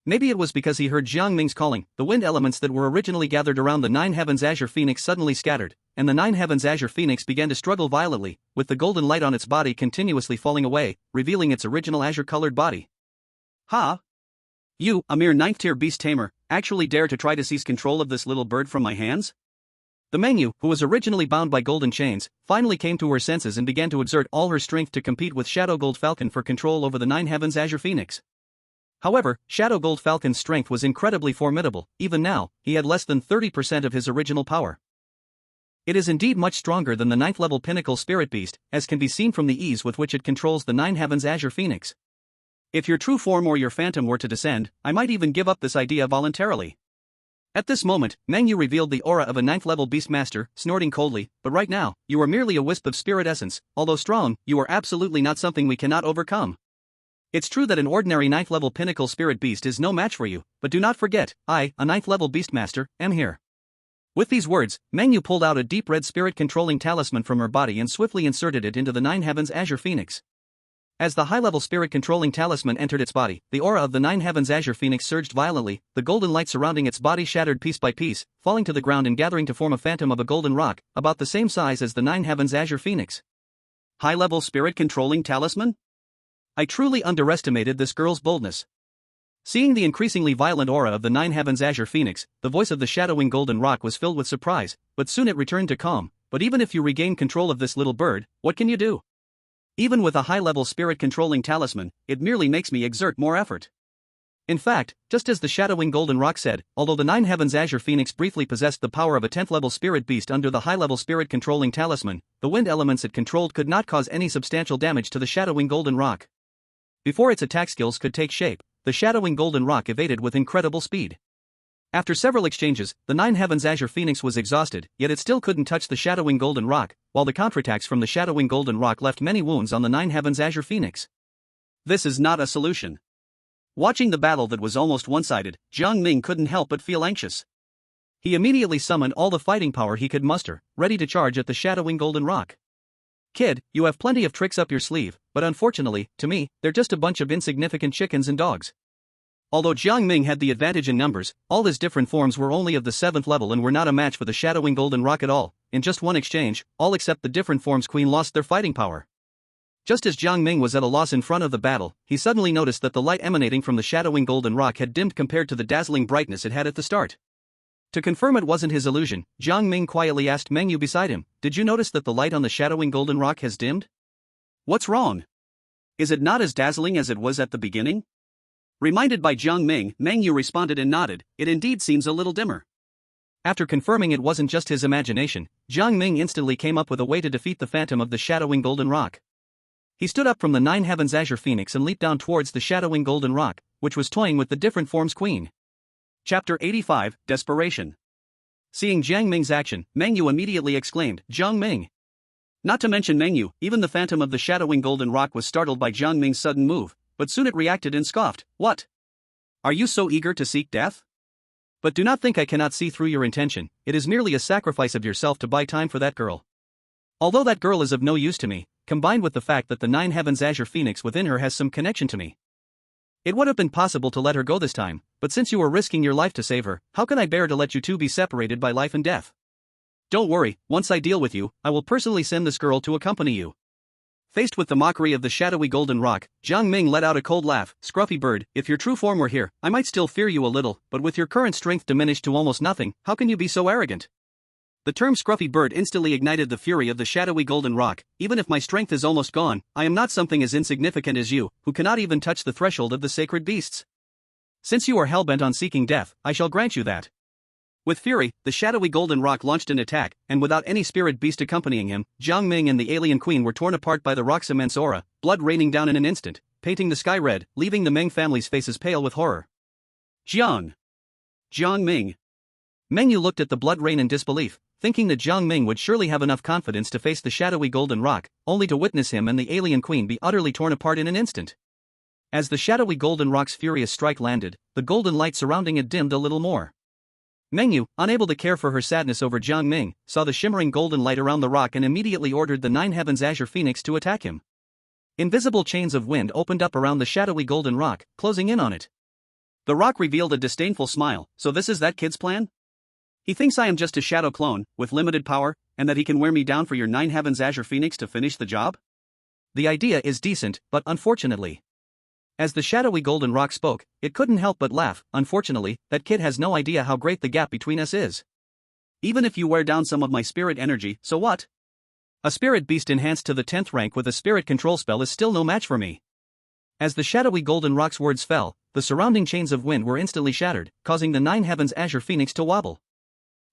Maybe it was because he heard Jiang Ming's calling. The wind elements that were originally gathered around the Nine Heavens Azure Phoenix suddenly scattered, and the Nine Heavens Azure Phoenix began to struggle violently, with the golden light on its body continuously falling away, revealing its original azure-colored body. Ha! You, a mere 9th tier beast tamer, actually dare to try to seize control of this little bird from my hands? The Mengyu, who was originally bound by golden chains, finally came to her senses and began to exert all her strength to compete with Shadow Gold Falcon for control over the Nine Heavens Azure Phoenix. However, Shadow Gold Falcon's strength was incredibly formidable. Even now, he had less than 30% of his original power. It is indeed much stronger than the 9th level Pinnacle Spirit Beast, as can be seen from the ease with which it controls the Nine Heavens Azure Phoenix. If your true form or your phantom were to descend, I might even give up this idea voluntarily. At this moment, Mengyu revealed the aura of a 9th level Beastmaster, snorting coldly. But right now, you are merely a wisp of spirit essence. Although strong, you are absolutely not something we cannot overcome. It's true that an ordinary 9th level Pinnacle Spirit Beast is no match for you, but do not forget, I, a 9th level Beastmaster, am here. With these words, Mengyu pulled out a deep red spirit-controlling talisman from her body and swiftly inserted it into the Nine Heavens Azure Phoenix. As the high-level spirit-controlling talisman entered its body, the aura of the Nine Heavens Azure Phoenix surged violently, the golden light surrounding its body shattered piece by piece, falling to the ground and gathering to form a phantom of a golden rock, about the same size as the Nine Heavens Azure Phoenix. High-level spirit-controlling talisman? I truly underestimated this girl's boldness. Seeing the increasingly violent aura of the Nine Heavens Azure Phoenix, the voice of the shadowing golden rock was filled with surprise, but soon it returned to calm. But even if you regain control of this little bird, what can you do? Even with a high-level spirit-controlling talisman, it merely makes me exert more effort. In fact, just as the shadowing golden rock said, although the Nine Heavens Azure Phoenix briefly possessed the power of a 10th-level spirit beast under the high-level spirit-controlling talisman, the wind elements it controlled could not cause any substantial damage to the shadowing golden rock. Before its attack skills could take shape, the shadowing golden rock evaded with incredible speed. After several exchanges, the Nine Heavens Azure Phoenix was exhausted, yet it still couldn't touch the shadowing golden rock, while the counterattacks from the shadowing golden rock left many wounds on the Nine Heavens Azure Phoenix. This is not a solution. Watching the battle that was almost one-sided, Jiang Ming couldn't help but feel anxious. He immediately summoned all the fighting power he could muster, ready to charge at the shadowing golden rock. Kid, you have plenty of tricks up your sleeve, but unfortunately, to me, they're just a bunch of insignificant chickens and dogs. Although Jiang Ming had the advantage in numbers, all his different forms were only of the 7th level and were not a match for the shadowing golden rock at all. In just one exchange, all except the different forms queen lost their fighting power. Just as Jiang Ming was at a loss in front of the battle, he suddenly noticed that the light emanating from the shadowing golden rock had dimmed compared to the dazzling brightness it had at the start. To confirm it wasn't his illusion, Jiang Ming quietly asked Meng Yu beside him, "Did you notice that the light on the shadowing golden rock has dimmed?" What's wrong? Is it not as dazzling as it was at the beginning? Reminded by Jiang Ming, Meng Yu responded and nodded, "It indeed seems a little dimmer." After confirming it wasn't just his imagination, Jiang Ming instantly came up with a way to defeat the phantom of the shadowing golden rock. He stood up from the Nine Heavens Azure Phoenix and leaped down towards the shadowing golden rock, which was toying with the different forms queen. Chapter 85, Desperation. Seeing Jiang Ming's action, Meng Yu immediately exclaimed, "Jiang Ming!" Not to mention Meng Yu, even the phantom of the shadowing golden rock was startled by Jiang Ming's sudden move, but soon it reacted and scoffed, "What? Are you so eager to seek death? But do not think I cannot see through your intention, it is merely a sacrifice of yourself to buy time for that girl. Although that girl is of no use to me, combined with the fact that the Nine Heavens Azure Phoenix within her has some connection to me. It would have been possible to let her go this time, but since you are risking your life to save her, how can I bear to let you two be separated by life and death? Don't worry, once I deal with you, I will personally send this girl to accompany you." Faced with the mockery of the shadowy golden rock, Jiang Ming let out a cold laugh, "Scruffy bird, if your true form were here, I might still fear you a little, but with your current strength diminished to almost nothing, how can you be so arrogant?" The term scruffy bird instantly ignited the fury of the shadowy golden rock. "Even if my strength is almost gone, I am not something as insignificant as you, who cannot even touch the threshold of the sacred beasts. Since you are hell-bent on seeking death, I shall grant you that." With fury, the shadowy golden rock launched an attack, and without any spirit beast accompanying him, Jiang Ming and the alien queen were torn apart by the rock's immense aura, blood raining down in an instant, painting the sky red, leaving the Ming family's faces pale with horror. Jiang Ming. Meng Yu looked at the blood rain in disbelief, thinking that Jiang Ming would surely have enough confidence to face the shadowy golden rock, only to witness him and the alien queen be utterly torn apart in an instant. As the shadowy golden rock's furious strike landed, the golden light surrounding it dimmed a little more. Meng Yu, unable to care for her sadness over Jiang Ming, saw the shimmering golden light around the rock and immediately ordered the Nine Heavens Azure Phoenix to attack him. Invisible chains of wind opened up around the shadowy golden rock, closing in on it. The rock revealed a disdainful smile, "So this is that kid's plan? He thinks I am just a shadow clone, with limited power, and that he can wear me down for your Nine Heavens Azure Phoenix to finish the job? The idea is decent, but unfortunately..." As the shadowy golden rock spoke, it couldn't help but laugh. "Unfortunately, that kid has no idea how great the gap between us is. Even if you wear down some of my spirit energy, so what? A spirit beast enhanced to the 10th rank with a spirit control spell is still no match for me." As the shadowy golden rock's words fell, the surrounding chains of wind were instantly shattered, causing the Nine Heavens Azure Phoenix to wobble.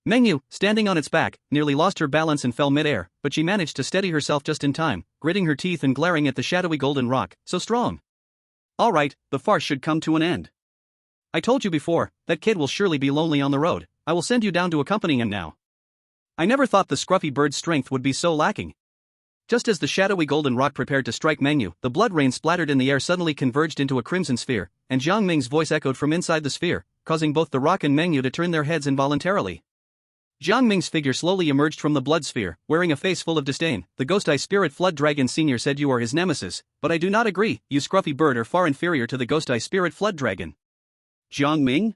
Meng Yu, standing on its back, nearly lost her balance and fell mid-air, but she managed to steady herself just in time, gritting her teeth and glaring at the shadowy golden rock, "So strong. All right, the farce should come to an end. I told you before, that kid will surely be lonely on the road. I will send you down to accompany him now. I never thought the scruffy bird's strength would be so lacking." Just as the shadowy golden rock prepared to strike Meng Yu, the blood rain splattered in the air suddenly converged into a crimson sphere, and Jiang Ming's voice echoed from inside the sphere, causing both the rock and Meng Yu to turn their heads involuntarily. Jiang Ming's figure slowly emerged from the blood sphere, wearing a face full of disdain. "The Ghost Eye Spirit Flood Dragon Sr. said you are his nemesis, but I do not agree. You scruffy bird are far inferior to the Ghost Eye Spirit Flood Dragon." "Jiang Ming?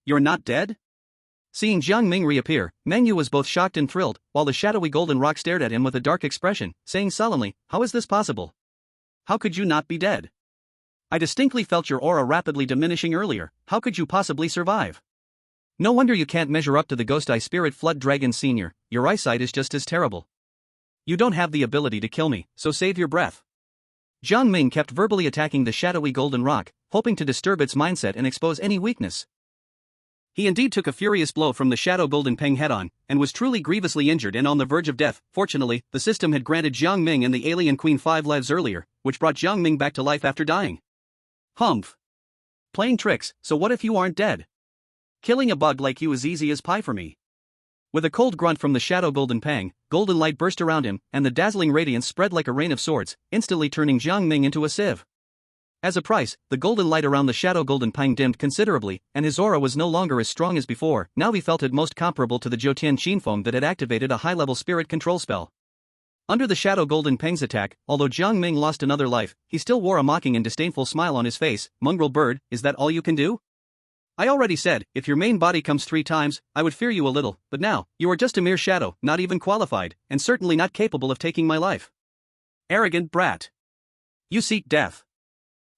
You're not dead?" Seeing Jiang Ming reappear, Meng Yu was both shocked and thrilled, while the shadowy golden rock stared at him with a dark expression, saying solemnly, "How is this possible? How could you not be dead?" I distinctly felt your aura rapidly diminishing earlier. How could you possibly survive? No wonder you can't measure up to the Ghost Eye Spirit Flood Dragon Senior. Your eyesight is just as terrible. You don't have the ability to kill me, so save your breath. Jiang Ming kept verbally attacking the shadowy golden rock, hoping to disturb its mindset and expose any weakness. He indeed took a furious blow from the shadow golden peng head-on, and was truly grievously injured and on the verge of death. Fortunately, the system had granted Jiang Ming and the alien queen 5 lives earlier, which brought Jiang Ming back to life after dying. Humph. Playing tricks, so what if you aren't dead? Killing a bug like you is easy as pie for me. With a cold grunt from the shadow golden pang, golden light burst around him, and the dazzling radiance spread like a rain of swords, instantly turning Jiang Ming into a sieve. As a price, the golden light around the shadow golden pang dimmed considerably, and his aura was no longer as strong as before. Now he felt it most comparable to the Jotian Qinfeng that had activated a high-level spirit control spell. Under the shadow golden pang's attack, although Jiang Ming lost another life, he still wore a mocking and disdainful smile on his face. Mongrel bird, is that all you can do? I already said, if your main body comes 3 times, I would fear you a little, but now, you are just a mere shadow, not even qualified, and certainly not capable of taking my life. Arrogant brat. You seek death.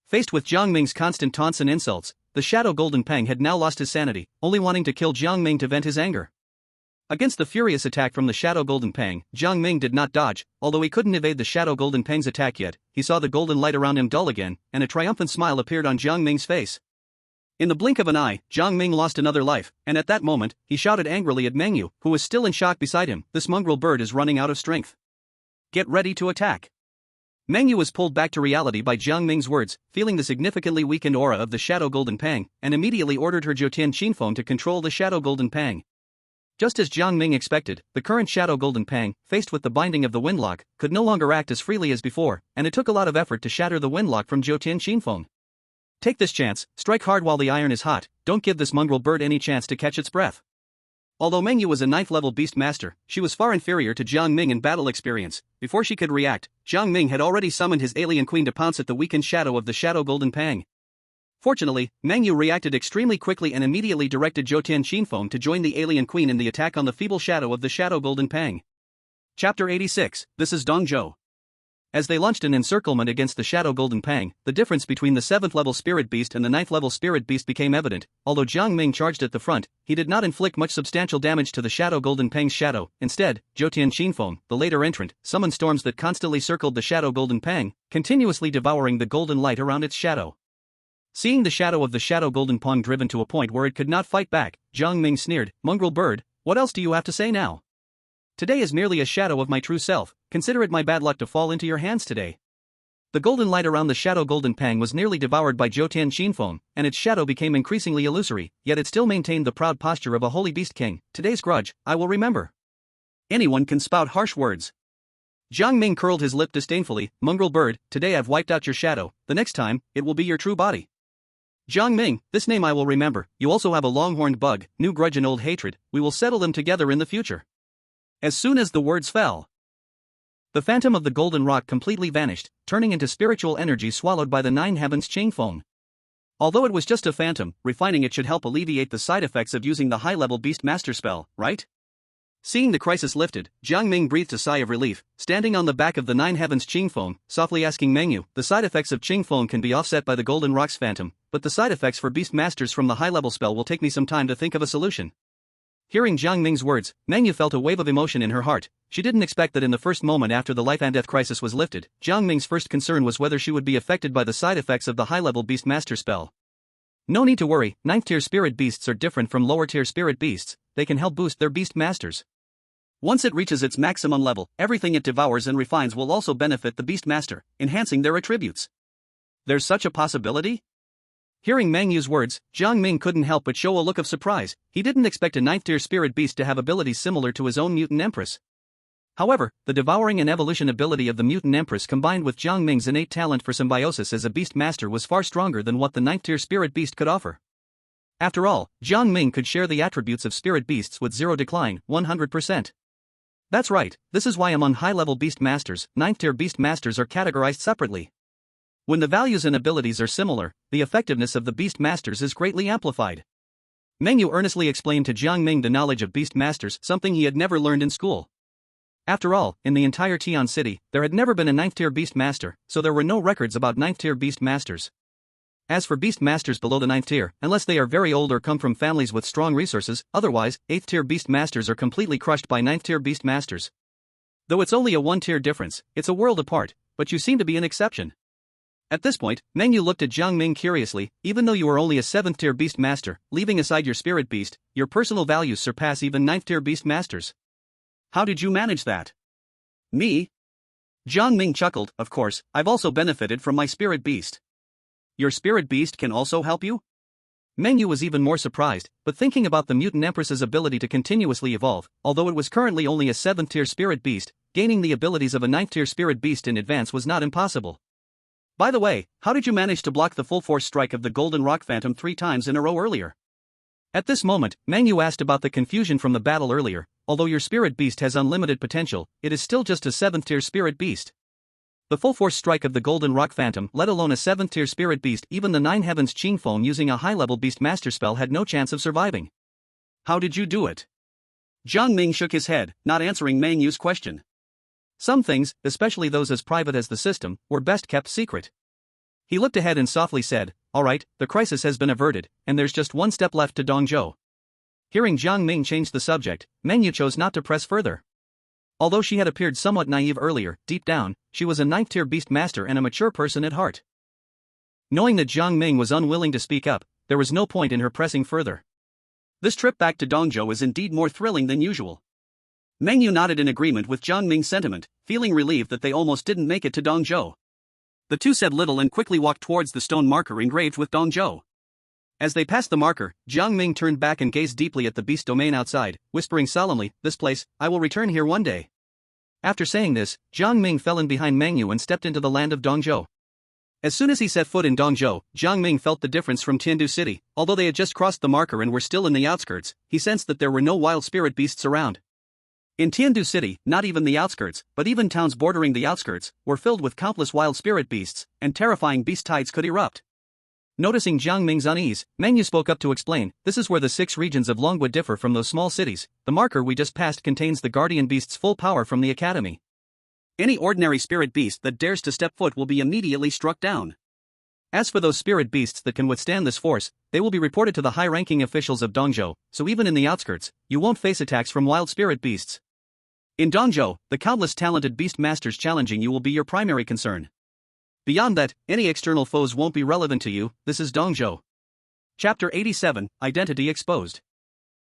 Faced with Jiang Ming's constant taunts and insults, the shadow golden pang had now lost his sanity, only wanting to kill Jiang Ming to vent his anger. Against the furious attack from the shadow golden pang, Jiang Ming did not dodge. Although he couldn't evade the shadow golden pang's attack yet, he saw the golden light around him dull again, and a triumphant smile appeared on Jiang Ming's face. In the blink of an eye, Jiang Ming lost another life, and at that moment, he shouted angrily at Meng Yu, who was still in shock beside him. This mongrel bird is running out of strength. Get ready to attack. Meng Yu was pulled back to reality by Jiang Ming's words, feeling the significantly weakened aura of the shadow golden pang, and immediately ordered her Jotian Qinfeng to control the shadow golden pang. Just as Jiang Ming expected, the current shadow golden pang, faced with the binding of the windlock, could no longer act as freely as before, and it took a lot of effort to shatter the windlock from Jotian Qinfeng. Take this chance, strike hard while the iron is hot, don't give this mongrel bird any chance to catch its breath. Although Meng Yu was a 9th level beast master, she was far inferior to Jiang Ming in battle experience. Before she could react, Jiang Ming had already summoned his alien queen to pounce at the weakened shadow of the shadow golden pang. Fortunately, Meng Yu reacted extremely quickly and immediately directed Jotian Qinfeng to join the alien queen in the attack on the feeble shadow of the shadow golden pang. Chapter 86, This is Dongzhou. As they launched an encirclement against the shadow golden pang, the difference between the 7th level spirit beast and the 9th level spirit beast became evident. Although Jiang Ming charged at the front, he did not inflict much substantial damage to the shadow golden pang's shadow. Instead, Jotian Qinfeng, the later entrant, summoned storms that constantly circled the shadow golden pang, continuously devouring the golden light around its shadow. Seeing the shadow of the shadow golden pang driven to a point where it could not fight back, Jiang Ming sneered, "Mongrel bird, what else do you have to say now? Today is merely a shadow of my true self, consider it my bad luck to fall into your hands today." The golden light around the shadow golden pang was nearly devoured by Jotian Qinfeng, and its shadow became increasingly illusory, yet it still maintained the proud posture of a holy beast king. Today's grudge, I will remember. Anyone can spout harsh words. Jiang Ming curled his lip disdainfully, "Mongrel bird, today I've wiped out your shadow, the next time, it will be your true body." Jiang Ming, this name I will remember. You also have a long-horned bug, new grudge and old hatred, we will settle them together in the future. As soon as the words fell, the phantom of the golden rock completely vanished, turning into spiritual energy swallowed by the 9 heavens Qingfeng. Although it was just a phantom, refining it should help alleviate the side effects of using the high-level beast master spell, right? Seeing the crisis lifted, Jiang Ming breathed a sigh of relief, standing on the back of the 9 heavens Qingfeng, softly asking Meng Yu, the side effects of Qingfeng can be offset by the golden rock's phantom, but the side effects for beast masters from the high-level spell will take me some time to think of a solution. Hearing Jiang Ming's words, Meng Yu felt a wave of emotion in her heart. She didn't expect that in the first moment after the life and death crisis was lifted, Jiang Ming's first concern was whether she would be affected by the side effects of the high-level beast master spell. No need to worry, 9th-tier spirit beasts are different from lower-tier spirit beasts, they can help boost their beast masters. Once it reaches its maximum level, everything it devours and refines will also benefit the beast master, enhancing their attributes. There's such a possibility? Hearing Meng Yu's words, Jiang Ming couldn't help but show a look of surprise. He didn't expect a 9th-tier spirit beast to have abilities similar to his own mutant empress. However, the devouring and evolution ability of the mutant empress combined with Jiang Ming's innate talent for symbiosis as a beast master was far stronger than what the 9th-tier spirit beast could offer. After all, Jiang Ming could share the attributes of spirit beasts with zero decline, 100%. That's right, this is why among high-level beast masters, 9th-tier beast masters are categorized separately. When the values and abilities are similar, the effectiveness of the beast masters is greatly amplified. Meng Yu earnestly explained to Jiang Ming the knowledge of beast masters, something he had never learned in school. After all, in the entire Tian city, there had never been a 9th-tier beast master, so there were no records about 9th-tier beast masters. As for beast masters below the 9th tier, unless they are very old or come from families with strong resources, otherwise, 8th tier beast masters are completely crushed by 9th tier beast masters. Though it's only a 1-tier difference, it's a world apart, but you seem to be an exception. At this point, Meng Yu looked at Jiang Ming curiously. Even though you are only a 7th tier beast master, leaving aside your spirit beast, your personal values surpass even 9th tier beast masters. How did you manage that? Me? Jiang Ming chuckled. Of course, I've also benefited from my spirit beast. Your spirit beast can also help you? Meng Yu was even more surprised, but thinking about the mutant empress's ability to continuously evolve, although it was currently only a 7th tier spirit beast, gaining the abilities of a 9th tier spirit beast in advance was not impossible. By the way, how did you manage to block the full force strike of the Golden Rock Phantom 3 times in a row earlier? At this moment, Meng Yu asked about the confusion from the battle earlier. Although your spirit beast has unlimited potential, it is still just a 7th tier spirit beast. The full force strike of the Golden Rock Phantom, let alone a 7th tier spirit beast, even the 9 Heavens Qing Feng using a high level beast master spell had no chance of surviving. How did you do it? Jiang Ming shook his head, not answering Meng Yu's question. Some things, especially those as private as the system, were best kept secret. He looked ahead and softly said, "Alright, the crisis has been averted, and there's just one step left to Dongzhou." Hearing Jiang Ming change the subject, Meng Yu chose not to press further. Although she had appeared somewhat naive earlier, deep down, she was a 9th tier beast master and a mature person at heart. Knowing that Jiang Ming was unwilling to speak up, there was no point in her pressing further. This trip back to Dongzhou is indeed more thrilling than usual. Meng Yu nodded in agreement with Jiang Ming's sentiment, feeling relieved that they almost didn't make it to Dongzhou. The two said little and quickly walked towards the stone marker engraved with Dongzhou. As they passed the marker, Jiang Ming turned back and gazed deeply at the beast domain outside, whispering solemnly, "This place, I will return here one day." After saying this, Jiang Ming fell in behind Meng Yu and stepped into the land of Dongzhou. As soon as he set foot in Dongzhou, Jiang Ming felt the difference from Tiandu City. Although they had just crossed the marker and were still in the outskirts, he sensed that there were no wild spirit beasts around. In Tiandu City, not even the outskirts, but even towns bordering the outskirts, were filled with countless wild spirit beasts, and terrifying beast tides could erupt. Noticing Jiang Ming's unease, Meng Yu spoke up to explain, "This is where the 6 regions of Longwood differ from those small cities. The marker we just passed contains the guardian beast's full power from the academy. Any ordinary spirit beast that dares to step foot will be immediately struck down. As for those spirit beasts that can withstand this force, they will be reported to the high-ranking officials of Dongzhou, so even in the outskirts, you won't face attacks from wild spirit beasts. In Dongzhou, the countless talented beast masters challenging you will be your primary concern. Beyond that, any external foes won't be relevant to you. This is Dongzhou." Chapter 87, Identity Exposed.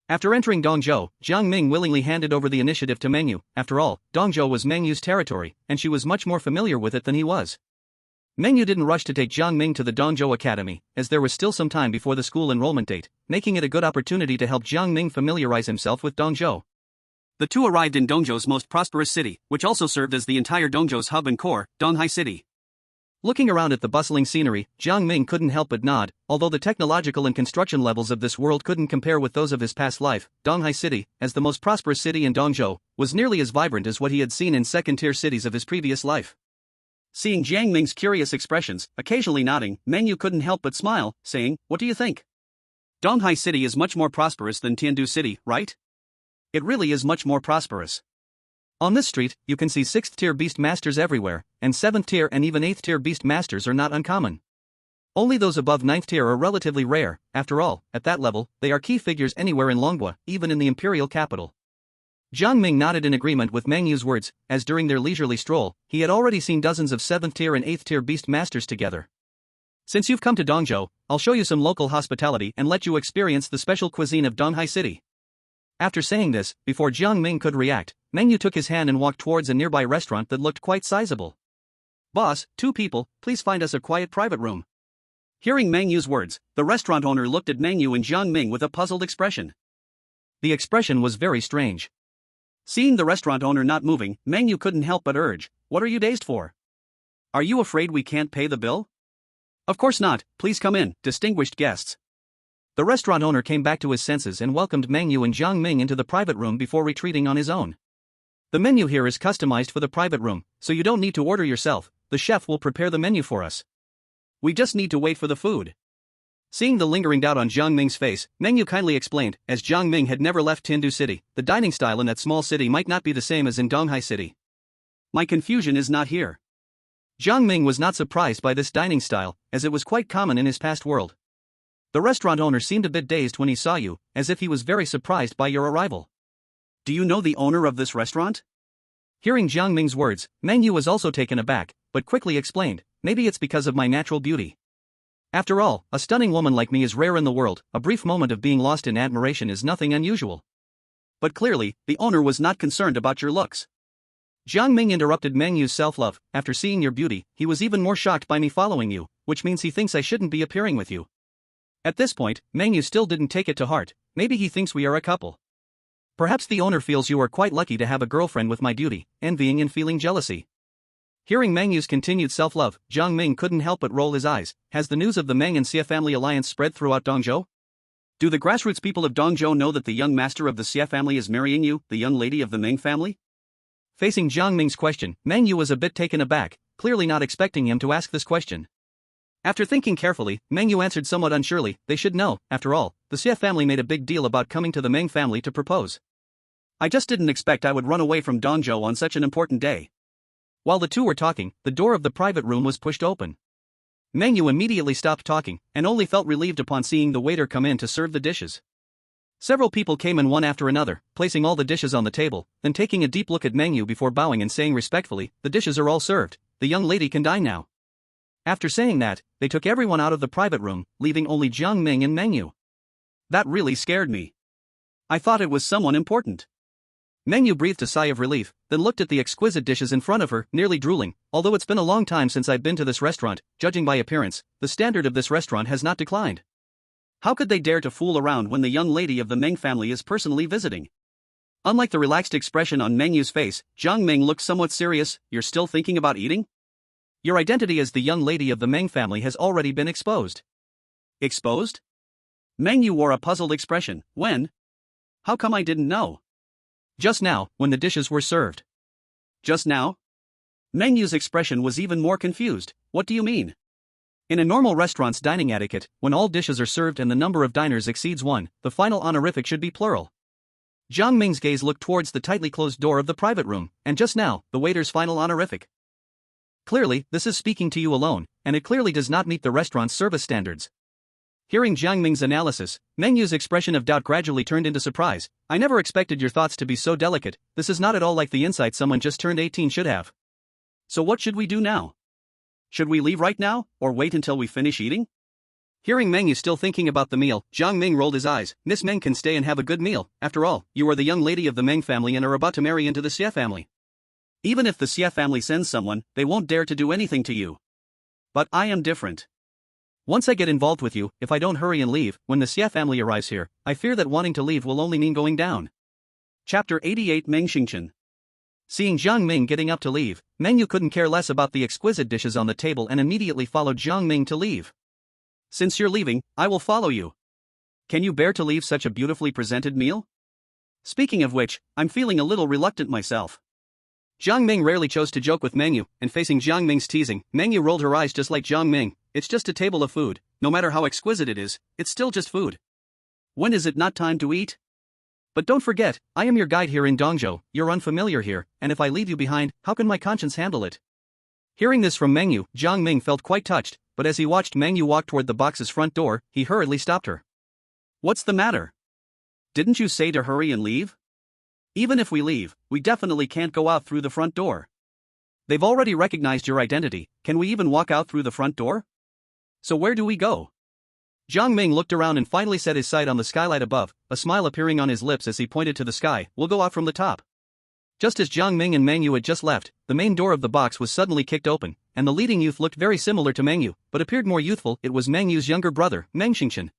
After entering Dongzhou, Jiang Ming willingly handed over the initiative to Meng Yu. After all, Dongzhou was Meng Yu's territory, and she was much more familiar with it than he was. Meng Yu didn't rush to take Jiang Ming to the Dongzhou Academy, as there was still some time before the school enrollment date, making it a good opportunity to help Jiang Ming familiarize himself with Dongzhou. The two arrived in Dongzhou's most prosperous city, which also served as the entire Dongzhou's hub and core, Donghai City. Looking around at the bustling scenery, Jiang Ming couldn't help but nod. Although the technological and construction levels of this world couldn't compare with those of his past life, Donghai City, as the most prosperous city in Dongzhou, was nearly as vibrant as what he had seen in second-tier cities of his previous life. Seeing Jiang Ming's curious expressions, occasionally nodding, Meng Yu couldn't help but smile, saying, "What do you think? Donghai City is much more prosperous than Tiandu City, right?" "It really is much more prosperous. On this street, you can see 6th-tier beast masters everywhere, and 7th-tier and even 8th-tier beast masters are not uncommon. Only those above 9th tier are relatively rare. After all, at that level, they are key figures anywhere in Longhua, even in the imperial capital." Jiang Ming nodded in agreement with Meng Yu's words, as during their leisurely stroll, he had already seen dozens of 7th-tier and 8th-tier beast masters together. "Since you've come to Dongzhou, I'll show you some local hospitality and let you experience the special cuisine of Donghai City." After saying this, before Jiang Ming could react, Meng Yu took his hand and walked towards a nearby restaurant that looked quite sizable. "Boss, 2 people, please find us a quiet private room." Hearing Meng Yu's words, the restaurant owner looked at Meng Yu and Jiang Ming with a puzzled expression. The expression was very strange. Seeing the restaurant owner not moving, Meng Yu couldn't help but urge, "What are you dazed for? Are you afraid we can't pay the bill?" "Of course not, please come in, distinguished guests." The restaurant owner came back to his senses and welcomed Meng Yu and Jiang Ming into the private room before retreating on his own. "The menu here is customized for the private room, so you don't need to order yourself. The chef will prepare the menu for us. We just need to wait for the food." Seeing the lingering doubt on Jiang Ming's face, Meng Yu kindly explained, as Jiang Ming had never left Tiandu City, the dining style in that small city might not be the same as in Donghai City. "My confusion is not here. Jiang Ming was not surprised by this dining style, as it was quite common in his past world. The restaurant owner seemed a bit dazed when he saw you, as if he was very surprised by your arrival. Do you know the owner of this restaurant? Hearing Jiang Ming's words, Meng Yu was also taken aback, but quickly explained, maybe it's because of my natural beauty. After all, a stunning woman like me is rare in the world, a brief moment of being lost in admiration is nothing unusual. But clearly, the owner was not concerned about your looks. Jiang Ming interrupted Meng Yu's self-love. After seeing your beauty, he was even more shocked by me following you, which means he thinks I shouldn't be appearing with you. At this point, Meng Yu still didn't take it to heart. Maybe he thinks we are a couple. Perhaps the owner feels you are quite lucky to have a girlfriend with my beauty, envying and feeling jealousy. Hearing Meng Yu's continued self-love, Jiang Ming couldn't help but roll his eyes. Has the news of the Meng and Xie family alliance spread throughout Dongzhou? Do the grassroots people of Dongzhou know that the young master of the Xie family is marrying you, the young lady of the Meng family? Facing Jiang Ming's question, Meng Yu was a bit taken aback, clearly not expecting him to ask this question. After thinking carefully, Meng Yu answered somewhat unsurely, they should know. After all, the Xie family made a big deal about coming to the Meng family to propose. I just didn't expect I would run away from Dongzhou on such an important day. While the two were talking, the door of the private room was pushed open. Meng Yu immediately stopped talking, and only felt relieved upon seeing the waiter come in to serve the dishes. Several people came in one after another, placing all the dishes on the table, then taking a deep look at Meng Yu before bowing and saying respectfully, the dishes are all served, the young lady can dine now. After saying that, they took everyone out of the private room, leaving only Jiang Ming and Meng Yu. That really scared me. I thought it was someone important. Meng Yu breathed a sigh of relief, then looked at the exquisite dishes in front of her, nearly drooling. Although it's been a long time since I've been to this restaurant, judging by appearance, the standard of this restaurant has not declined. How could they dare to fool around when the young lady of the Meng family is personally visiting? Unlike the relaxed expression on Meng Yu's face, Jiang Ming looked somewhat serious. You're still thinking about eating? Your identity as the young lady of the Meng family has already been exposed. Exposed? Meng Yu wore a puzzled expression. When? How come I didn't know? Just now, when the dishes were served. Just now? Meng Yu's expression was even more confused. What do you mean? In a normal restaurant's dining etiquette, when all dishes are served and the number of diners exceeds 1, the final honorific should be plural. Jiang Ming's gaze looked towards the tightly closed door of the private room, and just now, the waiter's final honorific. Clearly, this is speaking to you alone, and it clearly does not meet the restaurant's service standards. Hearing Jiang Ming's analysis, Meng Yu's expression of doubt gradually turned into surprise. I never expected your thoughts to be so delicate. This is not at all like the insight someone just turned 18 should have. So what should we do now? Should we leave right now, or wait until we finish eating? Hearing Meng Yu still thinking about the meal, Jiang Ming rolled his eyes. Miss Meng can stay and have a good meal. After all, you are the young lady of the Meng family and are about to marry into the Xie family. Even if the Xie family sends someone, they won't dare to do anything to you. But I am different. Once I get involved with you, if I don't hurry and leave, when the Xie family arrives here, I fear that wanting to leave will only mean going down. Chapter 88 Meng Xingchen. Seeing Jiang Ming getting up to leave, Meng Yu couldn't care less about the exquisite dishes on the table and immediately followed Jiang Ming to leave. Since you're leaving, I will follow you. Can you bear to leave such a beautifully presented meal? Speaking of which, I'm feeling a little reluctant myself. Jiang Ming rarely chose to joke with Meng Yu, and facing Jiang Ming's teasing, Meng Yu rolled her eyes just like Jiang Ming. It's just a table of food. No matter how exquisite it is, it's still just food. When is it not time to eat? But don't forget, I am your guide here in Dongzhou, you're unfamiliar here, and if I leave you behind, how can my conscience handle it? Hearing this from Meng Yu, Jiang Ming felt quite touched, but as he watched Meng Yu walk toward the box's front door, he hurriedly stopped her. What's the matter? Didn't you say to hurry and leave? Even if we leave, we definitely can't go out through the front door. They've already recognized your identity, can we even walk out through the front door? So where do we go? Jiang Ming looked around and finally set his sight on the skylight above, a smile appearing on his lips as he pointed to the sky. We'll go out from the top. Just as Jiang Ming and Meng Yu had just left, the main door of the box was suddenly kicked open, and the leading youth looked very similar to Meng Yu, but appeared more youthful. It was Meng Yu's younger brother, Meng Xingchen.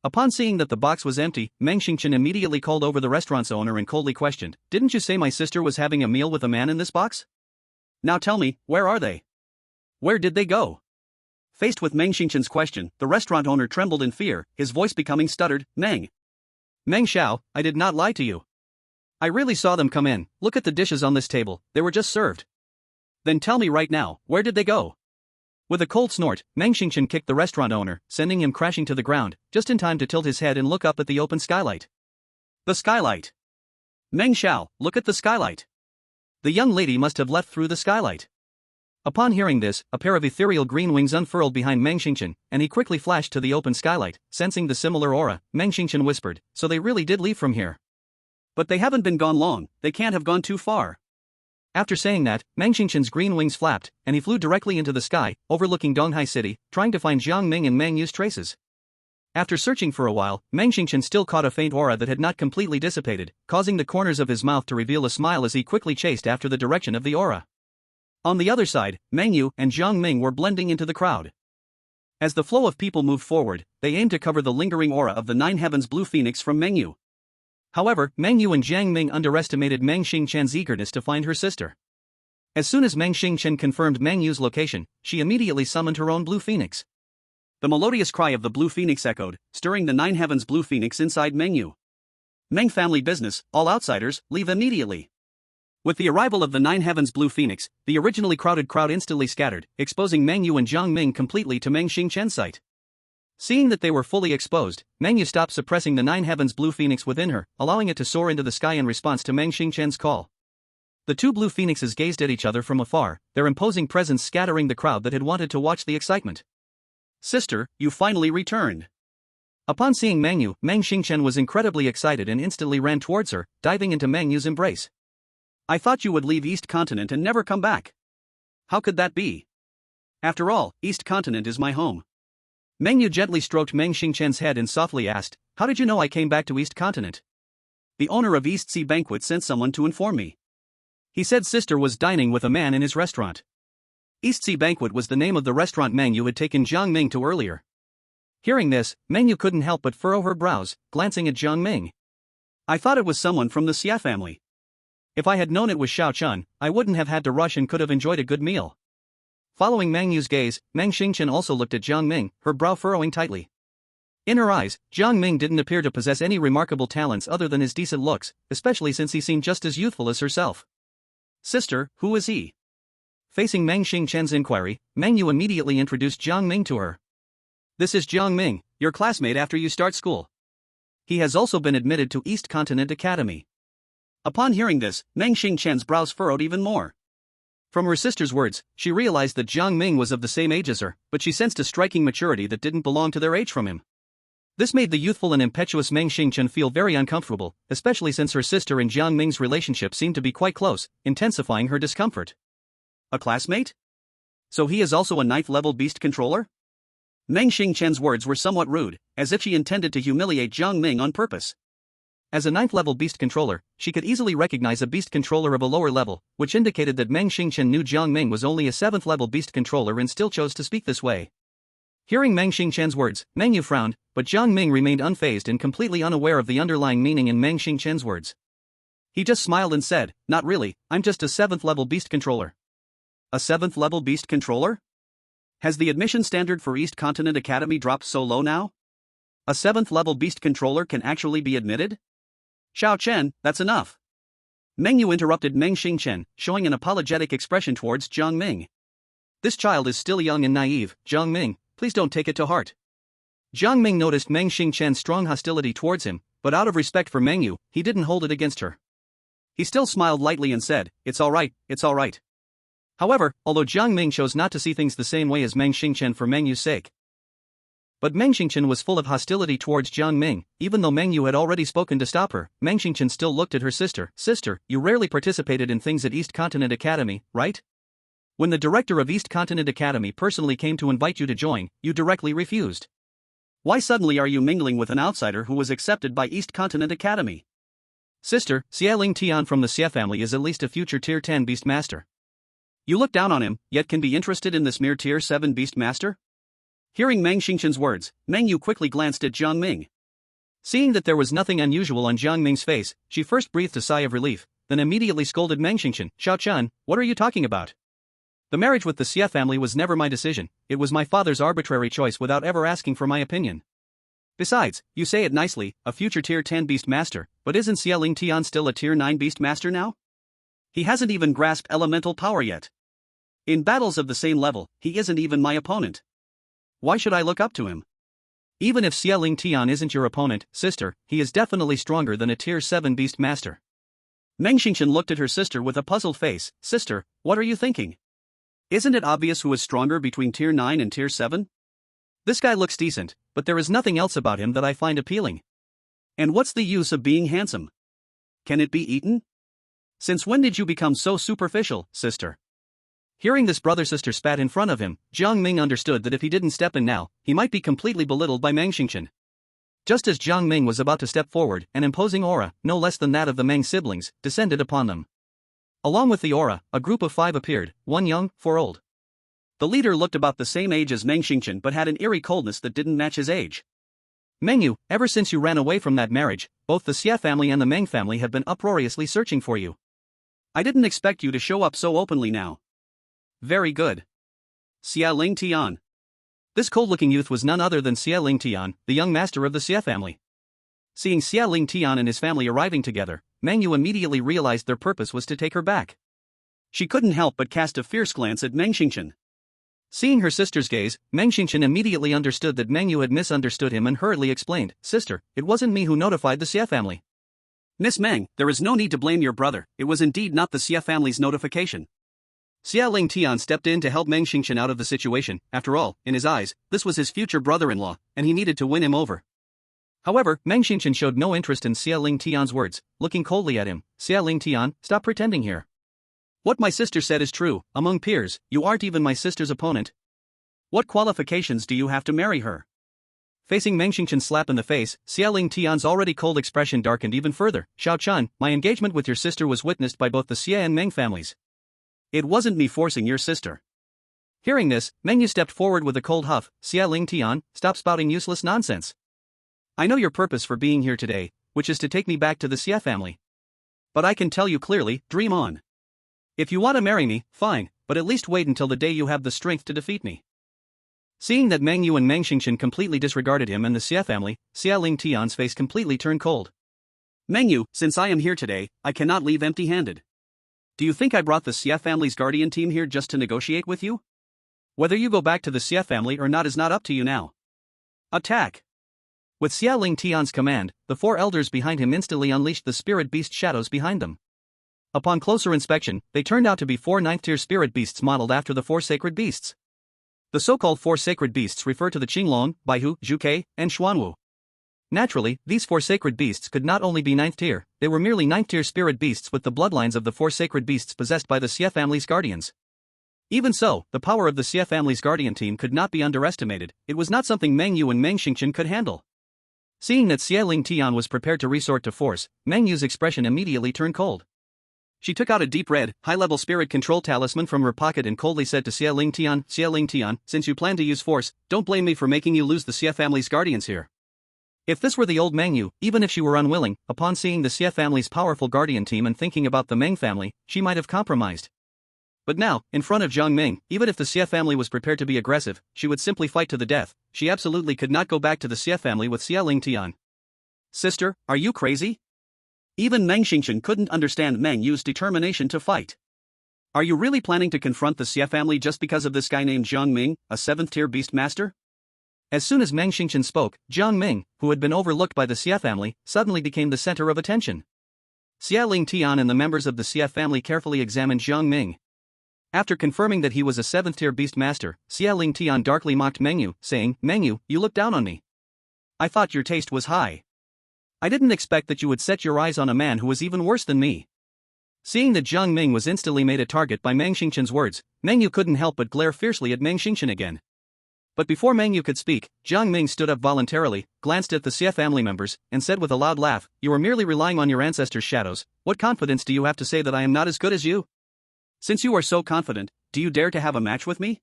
Upon seeing that the box was empty, Meng Xingchen immediately called over the restaurant's owner and coldly questioned, "Didn't you say my sister was having a meal with a man in this box? Now tell me, where are they? Where did they go?" Faced with Meng Xingchen's question, the restaurant owner trembled in fear, his voice becoming stuttered. Meng Xiao, I did not lie to you. I really saw them come in. Look at the dishes on this table, they were just served. Then tell me right now, where did they go? With a cold snort, Meng Xingchen kicked the restaurant owner, sending him crashing to the ground, just in time to tilt his head and look up at the open skylight. The skylight. Meng Xiao, look at the skylight. The young lady must have left through the skylight. Upon hearing this, a pair of ethereal green wings unfurled behind Meng Xingchen, and he quickly flashed to the open skylight. Sensing the similar aura, Meng Xingchen whispered, "So they really did leave from here. But they haven't been gone long, they can't have gone too far." After saying that, Meng Xingchen's green wings flapped, and he flew directly into the sky, overlooking Donghai City, trying to find Jiang Ming and Meng Yu's traces. After searching for a while, Meng Xingchen still caught a faint aura that had not completely dissipated, causing the corners of his mouth to reveal a smile as he quickly chased after the direction of the aura. On the other side, Meng Yu and Jiang Ming were blending into the crowd. As the flow of people moved forward, they aimed to cover the lingering aura of the Nine Heavens Blue Phoenix from Meng Yu. However, Meng Yu and Jiang Ming underestimated Meng Xingchen's eagerness to find her sister. As soon as Meng Xingchen confirmed Meng Yu's location, she immediately summoned her own Blue Phoenix. The melodious cry of the Blue Phoenix echoed, stirring the Nine Heavens Blue Phoenix inside Meng Yu. "Meng family business, all outsiders, leave immediately." With the arrival of the Nine Heavens Blue Phoenix, the originally crowded crowd instantly scattered, exposing Meng Yu and Jiang Ming completely to Meng Xingchen's sight. Seeing that they were fully exposed, Meng Yu stopped suppressing the Nine Heavens Blue Phoenix within her, allowing it to soar into the sky in response to Meng Xingchen's call. The two blue phoenixes gazed at each other from afar, their imposing presence scattering the crowd that had wanted to watch the excitement. "Sister, you finally returned." Upon seeing Meng Yu, Meng Xingchen was incredibly excited and instantly ran towards her, diving into Meng Yu's embrace. "I thought you would leave East Continent and never come back. How could that be? After all, East Continent is my home." Meng Yu gently stroked Meng Xingchen's head and softly asked, "How did you know I came back to East Continent?" "The owner of East Sea Banquet sent someone to inform me. He said sister was dining with a man in his restaurant." East Sea Banquet was the name of the restaurant Meng Yu had taken Jiang Ming to earlier. Hearing this, Meng Yu couldn't help but furrow her brows, glancing at Jiang Ming. "I thought it was someone from the Xia family. If I had known it was Xiao Chun, I wouldn't have had to rush and could have enjoyed a good meal." Following Meng Yu's gaze, Meng Xingchen also looked at Jiang Ming, her brow furrowing tightly. In her eyes, Jiang Ming didn't appear to possess any remarkable talents other than his decent looks, especially since he seemed just as youthful as herself. "Sister, who is he?" Facing Meng Xingchen's inquiry, Meng Yu immediately introduced Jiang Ming to her. "This is Jiang Ming, your classmate after you start school. He has also been admitted to East Continent Academy." Upon hearing this, Meng Xingchen's brows furrowed even more. From her sister's words, she realized that Jiang Ming was of the same age as her, but she sensed a striking maturity that didn't belong to their age from him. This made the youthful and impetuous Meng Xingchen feel very uncomfortable, especially since her sister and Jiang Ming's relationship seemed to be quite close, intensifying her discomfort. "A classmate? So he is also a 9th level beast controller?" Meng Xingchen's words were somewhat rude, as if she intended to humiliate Jiang Ming on purpose. As a 9th level beast controller, she could easily recognize a beast controller of a lower level, which indicated that Meng Xingchen knew Jiang Ming was only a 7th level beast controller and still chose to speak this way. Hearing Meng Xingchen's words, Meng Yu frowned, but Jiang Ming remained unfazed and completely unaware of the underlying meaning in Meng Xingchen's words. He just smiled and said, "Not really, I'm just a 7th level beast controller." "A 7th level beast controller? Has the admission standard for East Continent Academy dropped so low now? A 7th level beast controller can actually be admitted? Xiao Chen, that's enough." Meng Yu interrupted Meng Xingchen, showing an apologetic expression towards Jiang Ming. "This child is still young and naive, Jiang Ming, please don't take it to heart." Jiang Ming noticed Meng Xingchen's strong hostility towards him, but out of respect for Meng Yu, he didn't hold it against her. He still smiled lightly and said, "It's alright, it's alright." However, although Jiang Ming chose not to see things the same way as Meng Xingchen for Meng Yu's sake. But Meng Xingchen was full of hostility towards Jiang Ming. Even though Meng Yu had already spoken to stop her, Meng Xingchen still looked at her sister. "Sister, you rarely participated in things at East Continent Academy, right? When the director of East Continent Academy personally came to invite you to join, you directly refused. Why suddenly are you mingling with an outsider who was accepted by East Continent Academy?" "Sister, Xialing Tian from the Xia family is at least a future Tier 10 Beast Master. You look down on him, yet can be interested in this mere Tier 7 Beast Master?" Hearing Meng Xingchen's words, Meng Yu quickly glanced at Jiang Ming. Seeing that there was nothing unusual on Jiang Ming's face, she first breathed a sigh of relief, then immediately scolded Meng Xingchen. "Xiao Chun, what are you talking about? The marriage with the Xia family was never my decision, it was my father's arbitrary choice without ever asking for my opinion. Besides, you say it nicely, a future Tier 10 Beast Master, but isn't Xialing Tian still a Tier 9 Beast Master now? He hasn't even grasped elemental power yet. In battles of the same level, he isn't even my opponent. Why should I look up to him? Even if Xialing Tian isn't your opponent, sister, he is definitely stronger than a Tier 7 Beast Master." Meng Xingchen looked at her sister with a puzzled face. "Sister, what are you thinking? Isn't it obvious who is stronger between Tier 9 and Tier 7? This guy looks decent, but there is nothing else about him that I find appealing. And what's the use of being handsome? Can it be eaten? Since when did you become so superficial, sister? Hearing this brother-sister spat in front of him, Jiang Ming understood that if he didn't step in now, he might be completely belittled by Meng Xingchen. Just as Jiang Ming was about to step forward, an imposing aura, no less than that of the Meng siblings, descended upon them. Along with the aura, a group of 5 appeared, 1 young, 4 old. The leader looked about the same age as Meng Xingchen but had an eerie coldness that didn't match his age. Mengyu, ever since you ran away from that marriage, both the Xie family and the Meng family have been uproariously searching for you. I didn't expect you to show up so openly now. Very good. Xia Ling Tian. This cold-looking youth was none other than Xie Ling Tian, the young master of the Xie family. Seeing Xie Ling Tian and his family arriving together, Mengyu immediately realized their purpose was to take her back. She couldn't help but cast a fierce glance at Meng Xingchen. Seeing her sister's gaze, Meng Xingchen immediately understood that Mengyu had misunderstood him and hurriedly explained, "Sister, it wasn't me who notified the Xie family." Miss Meng, there is no need to blame your brother, it was indeed not the Xie family's notification. Xia Ling Tian stepped in to help Meng Xingchen out of the situation. After all, in his eyes, this was his future brother-in-law, and he needed to win him over. However, Meng Xingchen showed no interest in Xia Ling Tian's words, looking coldly at him. "Xia Ling Tian, stop pretending here. What my sister said is true, among peers, you aren't even my sister's opponent. What qualifications do you have to marry her?" Facing Meng Xingchen's slap in the face, Xia Ling Tian's already cold expression darkened even further. "Xiao Chun, my engagement with your sister was witnessed by both the Xie and Meng families. It wasn't me forcing your sister." Hearing this, Mengyu stepped forward with a cold huff. "Xia Ling Tian, stop spouting useless nonsense. I know your purpose for being here today, which is to take me back to the Xie family. But I can tell you clearly, dream on. If you want to marry me, fine, but at least wait until the day you have the strength to defeat me." Seeing that Mengyu and Meng Xingchen completely disregarded him and the Xie family, Xia Ling Tian's face completely turned cold. "Mengyu, since I am here today, I cannot leave empty-handed. Do you think I brought the Xie family's guardian team here just to negotiate with you? Whether you go back to the Xie family or not is not up to you now. Attack!" With Xia Ling Tian's command, the 4 elders behind him instantly unleashed the spirit beast shadows behind them. Upon closer inspection, they turned out to be 4 9th-tier spirit beasts modeled after the 4 sacred beasts. The so-called 4 sacred beasts refer to the Qinglong, Baihu, Zhuke, and Xuanwu. Naturally, these 4 sacred beasts could not only be 9th tier, they were merely 9th-tier spirit beasts with the bloodlines of the 4 sacred beasts possessed by the Xie family's guardians. Even so, the power of the Xie family's guardian team could not be underestimated. It was not something Mengyu and Meng Xingchen could handle. Seeing that Xia Ling Tian was prepared to resort to force, Mengyu's expression immediately turned cold. She took out a deep red, high-level spirit control talisman from her pocket and coldly said to Xia Ling Tian, "Since you plan to use force, don't blame me for making you lose the Xie family's guardians here." If this were the old Mengyu, even if she were unwilling, upon seeing the Xie family's powerful guardian team and thinking about the Meng family, she might have compromised. But now, in front of Jiang Ming, even if the Xie family was prepared to be aggressive, she would simply fight to the death. She absolutely could not go back to the Xie family with Xia Ling Tian. "Sister, are you crazy?" Even Meng Xingchen couldn't understand Meng Yu's determination to fight. "Are you really planning to confront the Xie family just because of this guy named Jiang Ming, a 7th-tier beast master?" As soon as Meng Xingchen spoke, Jiang Ming, who had been overlooked by the Xie family, suddenly became the center of attention. Xia Ling Tian and the members of the Xie family carefully examined Jiang Ming. After confirming that he was a 7th-tier beast master, Xia Ling Tian darkly mocked Mengyu, saying, "Mengyu, you look down on me. I thought your taste was high. I didn't expect that you would set your eyes on a man who was even worse than me." Seeing that Jiang Ming was instantly made a target by Meng Xingchen's words, Mengyu couldn't help but glare fiercely at Meng Xingchen again. But before Mengyu could speak, Jiang Ming stood up voluntarily, glanced at the Xie family members, and said with a loud laugh, "You are merely relying on your ancestors' shadows. What confidence do you have to say that I am not as good as you? Since you are so confident, do you dare to have a match with me?"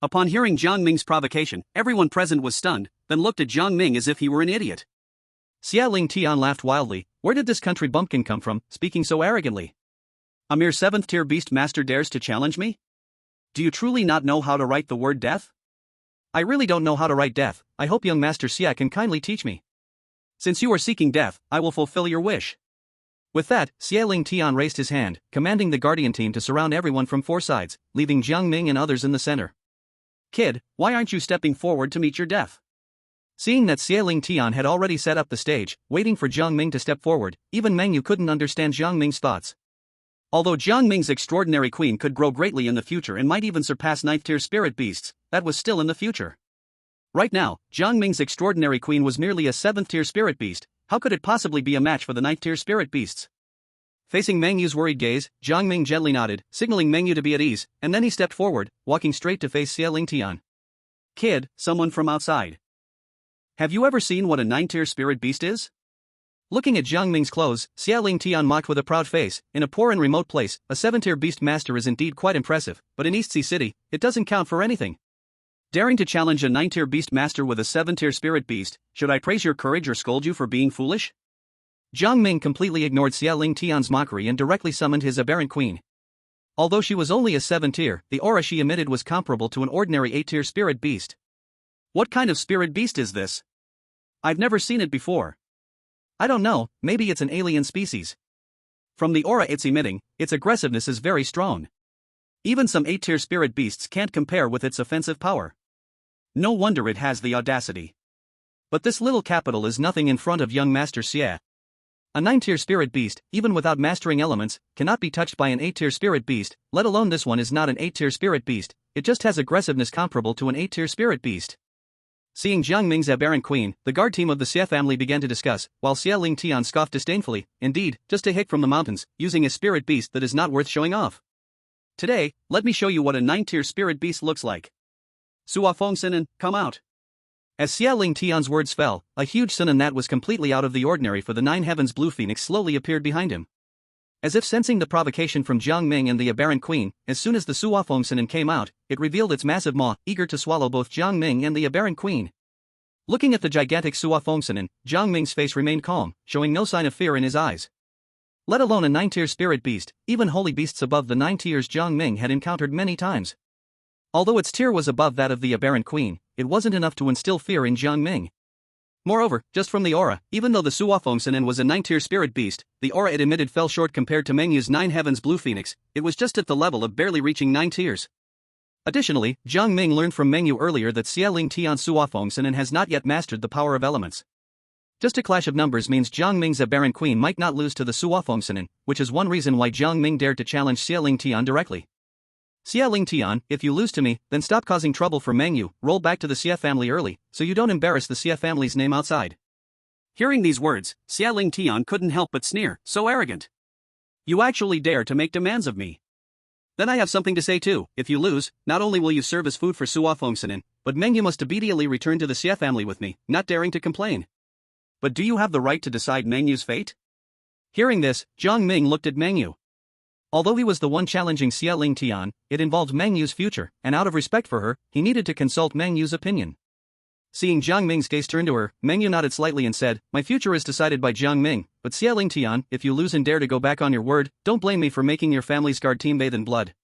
Upon hearing Jiang Ming's provocation, everyone present was stunned, then looked at Jiang Ming as if he were an idiot. Xia Ling Tian laughed wildly. "Where did this country bumpkin come from, speaking so arrogantly? A mere 7th-tier beast master dares to challenge me? Do you truly not know how to write the word death?" "I really don't know how to write death. I hope young Master Xia can kindly teach me. Since you are seeking death, I will fulfill your wish." With that, Xia Ling Tian raised his hand, commanding the guardian team to surround everyone from 4 sides, leaving Jiang Ming and others in the center. "Kid, why aren't you stepping forward to meet your death?" Seeing that Xia Ling Tian had already set up the stage, waiting for Jiang Ming to step forward, even Mengyu couldn't understand Jiang Ming's thoughts. Although Jiang Ming's extraordinary queen could grow greatly in the future and might even surpass 9th tier spirit beasts, that was still in the future. Right now, Jiang Ming's extraordinary queen was merely a 7th tier spirit beast. How could it possibly be a match for the 9th tier spirit beasts? Facing Meng Yu's worried gaze, Jiang Ming gently nodded, signaling Meng Yu to be at ease, and then he stepped forward, walking straight to face Xie Lingtian. Kid, someone from outside. Have you ever seen what a 9th tier spirit beast is? Looking at Jiang Ming's clothes, Xie Lingtian mocked with a proud face. In a poor and remote place, a 7th-tier beast master is indeed quite impressive, but in East Sea City, it doesn't count for anything. Daring to challenge a 9th-tier beast master with a 7th-tier spirit beast, should I praise your courage or scold you for being foolish? Jiang Ming completely ignored Xie Lingtian's mockery and directly summoned his aberrant queen. Although she was only a 7th-tier, the aura she emitted was comparable to an ordinary 8th-tier spirit beast. What kind of spirit beast is this? I've never seen it before. I don't know, maybe it's an alien species. From the aura it's emitting, its aggressiveness is very strong. Even some 8th-tier spirit beasts can't compare with its offensive power. No wonder it has the audacity. But this little capital is nothing in front of young Master Xie. A 9th-tier spirit beast, even without mastering elements, cannot be touched by an 8th-tier spirit beast, let alone this one is not an 8th-tier spirit beast, it just has aggressiveness comparable to an 8th-tier spirit beast. Seeing Jiang Ming's aberrant queen, the guard team of the Xie family began to discuss, while Xie Lingtian scoffed disdainfully, indeed, just a hick from the mountains, using a spirit beast that is not worth showing off. Today, let me show you what a 9th-tier spirit beast looks like. Sua Feng Sinan, come out. As Xie Lingtian's words fell, a huge Sinan that was completely out of the ordinary for the 9 heavens blue phoenix slowly appeared behind him. As if sensing the provocation from Jiang Ming and the aberrant queen, as soon as the Sua Feng Sinan came out, it revealed its massive maw, eager to swallow both Jiang Ming and the aberrant queen. Looking at the gigantic Sua Feng Sinan, Jiang Ming's face remained calm, showing no sign of fear in his eyes. Let alone a 9th-tier spirit beast, even holy beasts above the 9 tiers Jiang Ming had encountered many times. Although its tier was above that of the aberrant queen, it wasn't enough to instill fear in Jiang Ming. Moreover, just from the aura, even though the Sua Feng Sinan was a 9th-tier spirit beast, the aura it emitted fell short compared to Meng Yu's 9 heavens blue phoenix, it was just at the level of barely reaching 9 tiers. Additionally, Jiang Ming learned from Meng Yu earlier that Xie Lingtian's Sua Feng Sinan has not yet mastered the power of elements. Just a clash of numbers means Jiang Ming's aberrant queen might not lose to the Sua Feng Sinan, which is one reason why Jiang Ming dared to challenge Xie Lingtian directly. Xie Lingtian, if you lose to me, then stop causing trouble for Meng Yu, roll back to the Xie family early, so you don't embarrass the Xie family's name outside. Hearing these words, Xie Lingtian couldn't help but sneer, so arrogant. You actually dare to make demands of me. Then I have something to say too. If you lose, not only will you serve as food for Sua Feng Sinan, but Meng Yu must immediately return to the Xie family with me, not daring to complain. But do you have the right to decide Meng Yu's fate? Hearing this, Jiang Ming looked at Meng Yu. Although he was the one challenging Xie Lingtian, it involved Meng Yu's future, and out of respect for her, he needed to consult Meng Yu's opinion. Seeing Jiang Ming's gaze turn to her, Meng Yu nodded slightly and said, "My future is decided by Jiang Ming, but Xie Lingtian, if you lose and dare to go back on your word, don't blame me for making your family's guard team bathe in blood."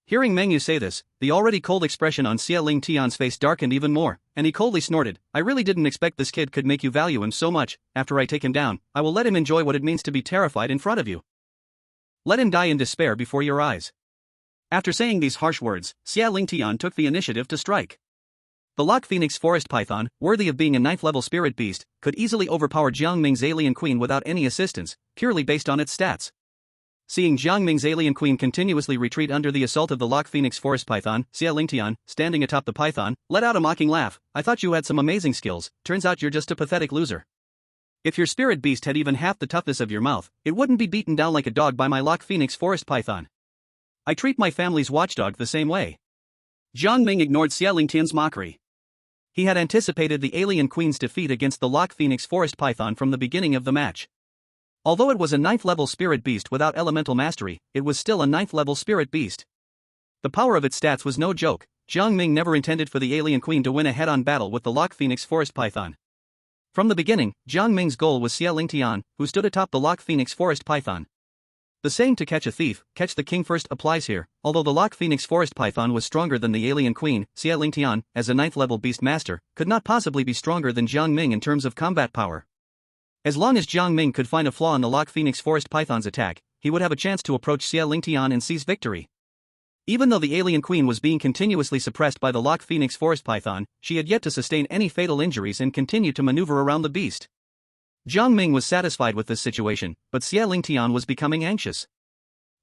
Hearing Meng Yu say this, the already cold expression on Xie Lingtian's face darkened even more, and he coldly snorted, "I really didn't expect this kid could make you value him so much. After I take him down, I will let him enjoy what it means to be terrified in front of you. Let him die in despair before your eyes." After saying these harsh words, Xie Lingtian took the initiative to strike. The Lock Phoenix Forest Python, worthy of being a 9th-level spirit beast, could easily overpower Jiang Ming's alien queen without any assistance, purely based on its stats. Seeing Jiang Ming's alien queen continuously retreat under the assault of the Lock Phoenix Forest Python, Xie Lingtian, standing atop the python, let out a mocking laugh. "I thought you had some amazing skills, turns out you're just a pathetic loser. If your spirit beast had even half the toughness of your mouth, it wouldn't be beaten down like a dog by my Lock Phoenix Forest Python. I treat my family's watchdog the same way." Jiang Ming ignored Xie Lingtian's mockery. He had anticipated the alien queen's defeat against the Lock Phoenix Forest Python from the beginning of the match. Although it was a 9th-level spirit beast without elemental mastery, it was still a 9th-level spirit beast. The power of its stats was no joke. Jiang Ming never intended for the alien queen to win a head-on battle with the Lock Phoenix Forest Python. From the beginning, Jiang Ming's goal was Xie Lingtian, who stood atop the Lock Phoenix Forest Python. The saying "to catch a thief, catch the king first" applies here. Although the Lock Phoenix Forest Python was stronger than the alien queen, Xie Lingtian, as a 9th-level beast master, could not possibly be stronger than Jiang Ming in terms of combat power. As long as Jiang Ming could find a flaw in the Lock Phoenix Forest Python's attack, he would have a chance to approach Xie Lingtian and seize victory. Even though the alien queen was being continuously suppressed by the Lock Phoenix Forest Python, she had yet to sustain any fatal injuries and continued to maneuver around the beast. Jiang Ming was satisfied with this situation, but Xie Lingtian was becoming anxious.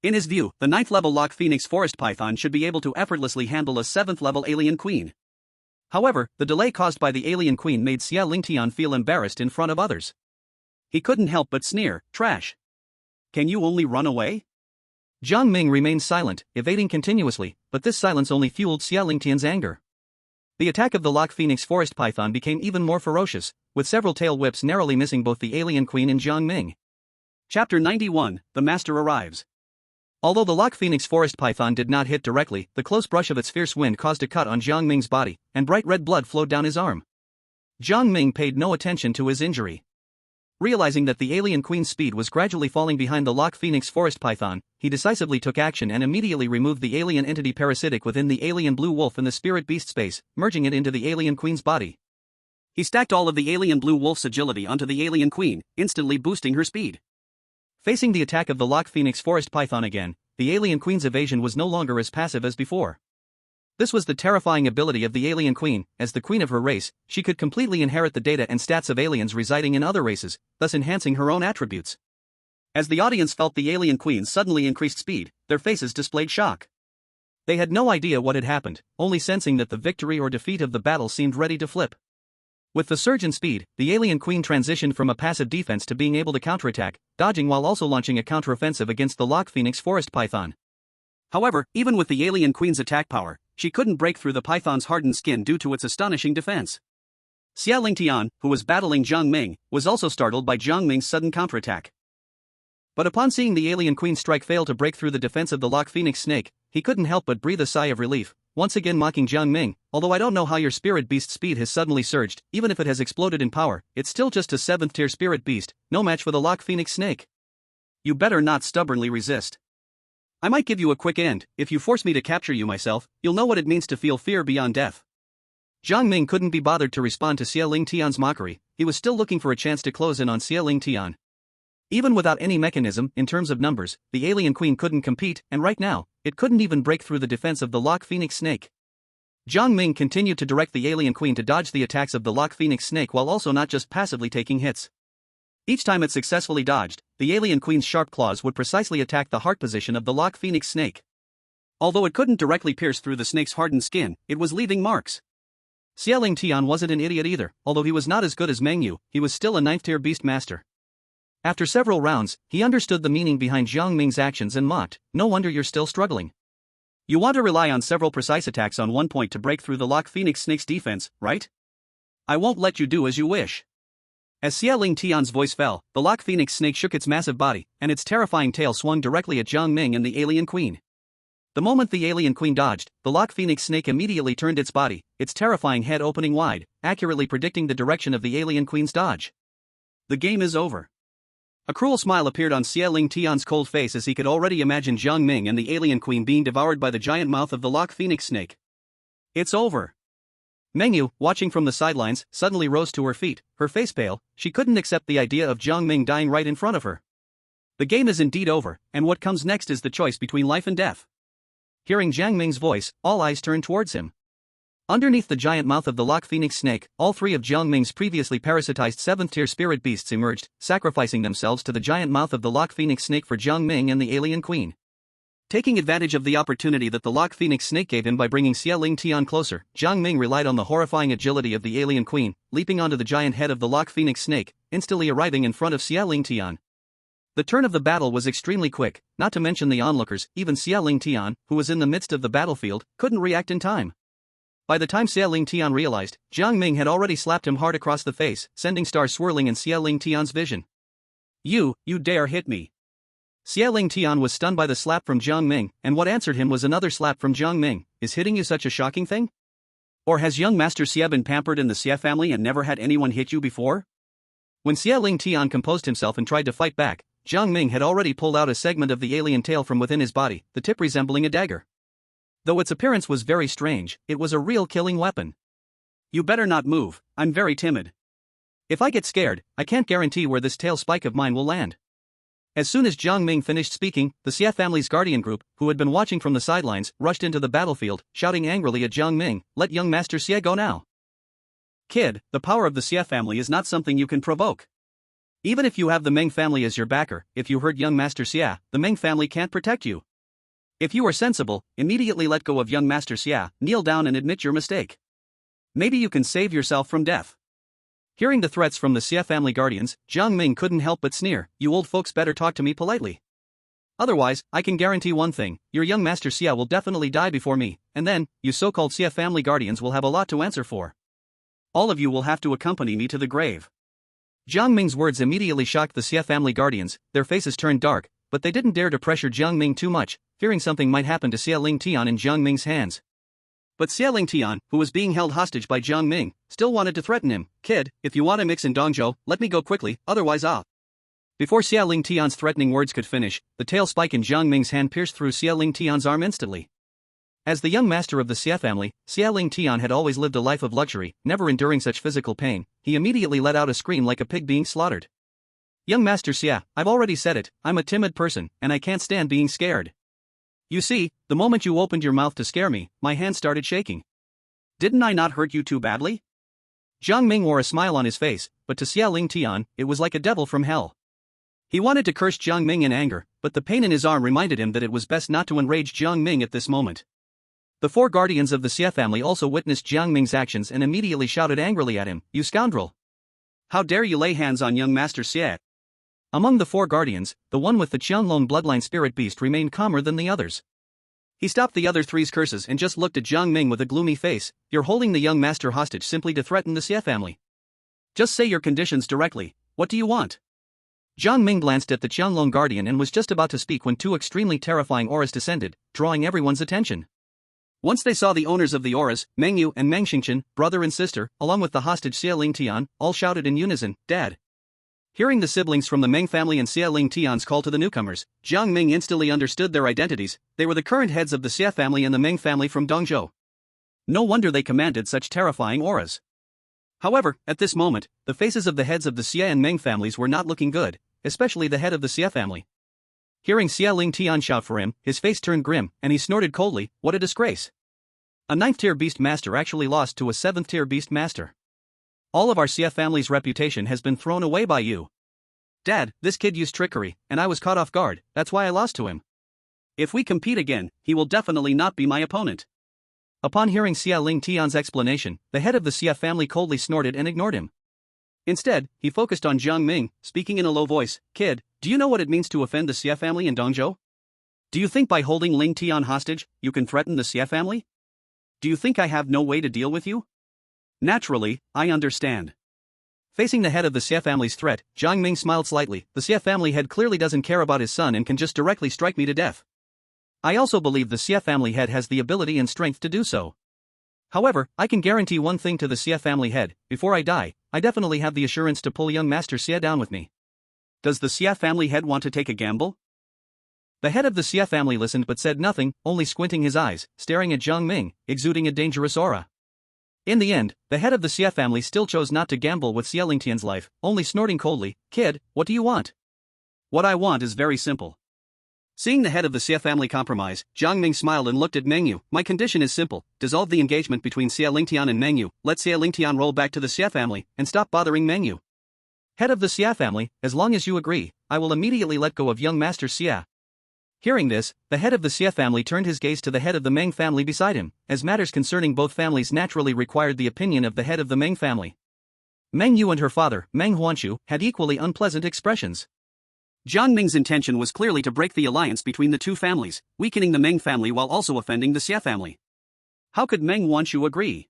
In his view, the 9th level Lock Phoenix Forest Python should be able to effortlessly handle a 7th level Alien Queen. However, the delay caused by the Alien Queen made Xia Lingtian feel embarrassed in front of others. He couldn't help but sneer, "Trash. Can you only run away?" Jiang Ming remained silent, evading continuously, but this silence only fueled Xia Lingtian's anger. The attack of the Lock Phoenix Forest Python became even more ferocious, with several tail whips narrowly missing both the Alien Queen and Jiang Ming. Chapter 91, The Master Arrives. Although the Lock Phoenix Forest Python did not hit directly, the close brush of its fierce wind caused a cut on Jiang Ming's body, and bright red blood flowed down his arm. Jiang Ming paid no attention to his injury. Realizing that the Alien Queen's speed was gradually falling behind the Lock Phoenix Forest Python, he decisively took action and immediately removed the alien entity parasitic within the alien blue wolf in the spirit beast space, merging it into the Alien Queen's body. He stacked all of the alien blue wolf's agility onto the Alien Queen, instantly boosting her speed. Facing the attack of the Lock Phoenix Forest Python again, the Alien Queen's evasion was no longer as passive as before. This was the terrifying ability of the Alien Queen. As the queen of her race, she could completely inherit the data and stats of aliens residing in other races, thus enhancing her own attributes. As the audience felt the Alien Queen's suddenly increased speed, their faces displayed shock. They had no idea what had happened, only sensing that the victory or defeat of the battle seemed ready to flip. With the surge in speed, the Alien Queen transitioned from a passive defense to being able to counterattack, dodging while also launching a counteroffensive against the Lock Phoenix Forest Python. However, even with the Alien Queen's attack power, she couldn't break through the python's hardened skin due to its astonishing defense. Xia Lingtian, who was battling Jiang Ming, was also startled by Jiang Ming's sudden counterattack. But upon seeing the Alien Queen's strike fail to break through the defense of the Lock Phoenix snake, he couldn't help but breathe a sigh of relief, once again mocking Jiang Ming. "Although I don't know how your spirit beast speed has suddenly surged, even if it has exploded in power, it's still just a 7th tier spirit beast, no match for the Lock Phoenix snake. You better not stubbornly resist. I might give you a quick end. If you force me to capture you myself, you'll know what it means to feel fear beyond death." Jiang Ming couldn't be bothered to respond to Xia Lingtian's mockery. He was still looking for a chance to close in on Xia Lingtian. Even without any mechanism, in terms of numbers, the Alien Queen couldn't compete, and right now, it couldn't even break through the defense of the Lock Phoenix snake. Jiang Ming continued to direct the Alien Queen to dodge the attacks of the Lock Phoenix snake while also not just passively taking hits. Each time it successfully dodged, the Alien Queen's sharp claws would precisely attack the heart position of the Lock Phoenix snake. Although it couldn't directly pierce through the snake's hardened skin, it was leaving marks. Xia Lingtian wasn't an idiot either. Although he was not as good as Meng Yu, he was still a 9th tier beast master. After several rounds, he understood the meaning behind Jiang Ming's actions and mocked, "No wonder you're still struggling. You want to rely on several precise attacks on one point to break through the Lock Phoenix snake's defense, right? I won't let you do as you wish." As Xia Lingtian's voice fell, the Lock Phoenix snake shook its massive body, and its terrifying tail swung directly at Jiang Ming and the Alien Queen. The moment the Alien Queen dodged, the Lock Phoenix snake immediately turned its body, its terrifying head opening wide, accurately predicting the direction of the Alien Queen's dodge. The game is over. A cruel smile appeared on Xia Lingtian's cold face as he could already imagine Jiang Ming and the Alien Queen being devoured by the giant mouth of the Lock Phoenix snake. It's over. Meng Yu, watching from the sidelines, suddenly rose to her feet, her face pale. She couldn't accept the idea of Jiang Ming dying right in front of her. The game is indeed over, and what comes next is the choice between life and death. Hearing Jiang Ming's voice, all eyes turned towards him. Underneath the giant mouth of the Lock Phoenix snake, all 3 of Jiang Ming's previously parasitized 7th tier spirit beasts emerged, sacrificing themselves to the giant mouth of the Lock Phoenix snake for Jiang Ming and the Alien Queen. Taking advantage of the opportunity that the Lock Phoenix snake gave him by bringing Xia Lingtian closer, Jiang Ming relied on the horrifying agility of the Alien Queen, leaping onto the giant head of the Lock Phoenix snake, instantly arriving in front of Xia Lingtian. The turn of the battle was extremely quick, not to mention the onlookers. Even Xia Lingtian, who was in the midst of the battlefield, couldn't react in time. By the time Xia Lingtian realized, Jiang Ming had already slapped him hard across the face, sending stars swirling in Xia Lingtian's vision. You dare hit me." Xia Lingtian was stunned by the slap from Jiang Ming, and what answered him was another slap from Jiang Ming. "Is hitting you such a shocking thing? Or has young Master Xia been pampered in the Xia family and never had anyone hit you before?" When Xia Lingtian composed himself and tried to fight back, Jiang Ming had already pulled out a segment of the alien tail from within his body, the tip resembling a dagger. Though its appearance was very strange, it was a real killing weapon. "You better not move, I'm very timid. If I get scared, I can't guarantee where this tail spike of mine will land." As soon as Jiang Ming finished speaking, the Xia family's guardian group, who had been watching from the sidelines, rushed into the battlefield, shouting angrily at Jiang Ming, "Let young Master Xia go now. Kid, the power of the Xia family is not something you can provoke. Even if you have the Meng family as your backer, if you hurt young Master Xia, the Meng family can't protect you. If you are sensible, immediately let go of young Master Xia, kneel down and admit your mistake. Maybe you can save yourself from death. Hearing the threats from the Xia family guardians, Jiang Ming couldn't help but sneer, you old folks better talk to me politely. Otherwise, I can guarantee one thing, your young Master Xia will definitely die before me, and then, you so-called Xia family guardians will have a lot to answer for. All of you will have to accompany me to the grave. Jiang Ming's words immediately shocked the Xia family guardians, their faces turned dark, but they didn't dare to pressure Jiang Ming too much, fearing something might happen to Xia Ling Tian in Jiang Ming's hands. But Xia Ling Tian, who was being held hostage by Jiang Ming, still wanted to threaten him, kid, if you want to mix in Dongzhou, let me go quickly, otherwise I'll. Before Xia Ling Tian's threatening words could finish, the tail spike in Jiang Ming's hand pierced through Xia Ling Tian's arm instantly. As the young master of the Xia family, Xia Ling Tian had always lived a life of luxury, never enduring such physical pain. He immediately let out a scream like a pig being slaughtered. Young Master Xia, I've already said it, I'm a timid person, and I can't stand being scared. You see, the moment you opened your mouth to scare me, my hand started shaking. Didn't I not hurt you too badly? Jiang Ming wore a smile on his face, but to Xia Ling Tian, it was like a devil from hell. He wanted to curse Jiang Ming in anger, but the pain in his arm reminded him that it was best not to enrage Jiang Ming at this moment. The four guardians of the Xia family also witnessed Jiang Ming's actions and immediately shouted angrily at him, you scoundrel! How dare you lay hands on young Master Xia? Among the four guardians, the one with the Qianlong bloodline spirit beast remained calmer than the others. He stopped the other three's curses and just looked at Jiang Ming with a gloomy face, you're holding the young master hostage simply to threaten the Xia family. Just say your conditions directly, what do you want? Jiang Ming glanced at the Qianlong guardian and was just about to speak when two extremely terrifying auras descended, drawing everyone's attention. Once they saw the owners of the auras, Meng Yu and Meng Xingqian, brother and sister, along with the hostage Xia Ling Tian, all shouted in unison, Dad. Hearing the siblings from the Meng family and Xia Ling Tian's call to the newcomers, Jiang Ming instantly understood their identities, they were the current heads of the Xia family and the Meng family from Dongzhou. No wonder they commanded such terrifying auras. However, at this moment, the faces of the heads of the Xia and Meng families were not looking good, especially the head of the Xia family. Hearing Xia Ling Tian shout for him, his face turned grim, and he snorted coldly, what a disgrace. A 9th-tier beast master actually lost to a 7th-tier beast master. All of our Xia family's reputation has been thrown away by you. Dad, this kid used trickery, and I was caught off guard, that's why I lost to him. If we compete again, he will definitely not be my opponent. Upon hearing Xia Ling Tian's explanation, the head of the Xia family coldly snorted and ignored him. Instead, he focused on Jiang Ming, speaking in a low voice, kid, do you know what it means to offend the Xia family in Dongzhou? Do you think by holding Ling Tian hostage, you can threaten the Xia family? Do you think I have no way to deal with you? Naturally, I understand. Facing the head of the Xia family's threat, Jiang Ming smiled slightly, the Xia family head clearly doesn't care about his son and can just directly strike me to death. I also believe the Xia family head has the ability and strength to do so. However, I can guarantee one thing to the Xia family head, before I die, I definitely have the assurance to pull young Master Xia down with me. Does the Xia family head want to take a gamble? The head of the Xia family listened but said nothing, only squinting his eyes, staring at Jiang Ming, exuding a dangerous aura. In the end, the head of the Xia family still chose not to gamble with Xia Lingtian's life, only snorting coldly, kid, what do you want? What I want is very simple. Seeing the head of the Xia family compromise, Jiang Ming smiled and looked at Meng Yu. My condition is simple, dissolve the engagement between Xia Lingtian and Meng Yu, let Xia Lingtian roll back to the Xia family, and stop bothering Meng Yu. Head of the Xia family, as long as you agree, I will immediately let go of young Master Xia. Hearing this, the head of the Xia family turned his gaze to the head of the Meng family beside him, as matters concerning both families naturally required the opinion of the head of the Meng family. Meng Yu and her father, Meng Huanshu, had equally unpleasant expressions. Jiang Ming's intention was clearly to break the alliance between the two families, weakening the Meng family while also offending the Xia family. How could Meng Huanshu agree?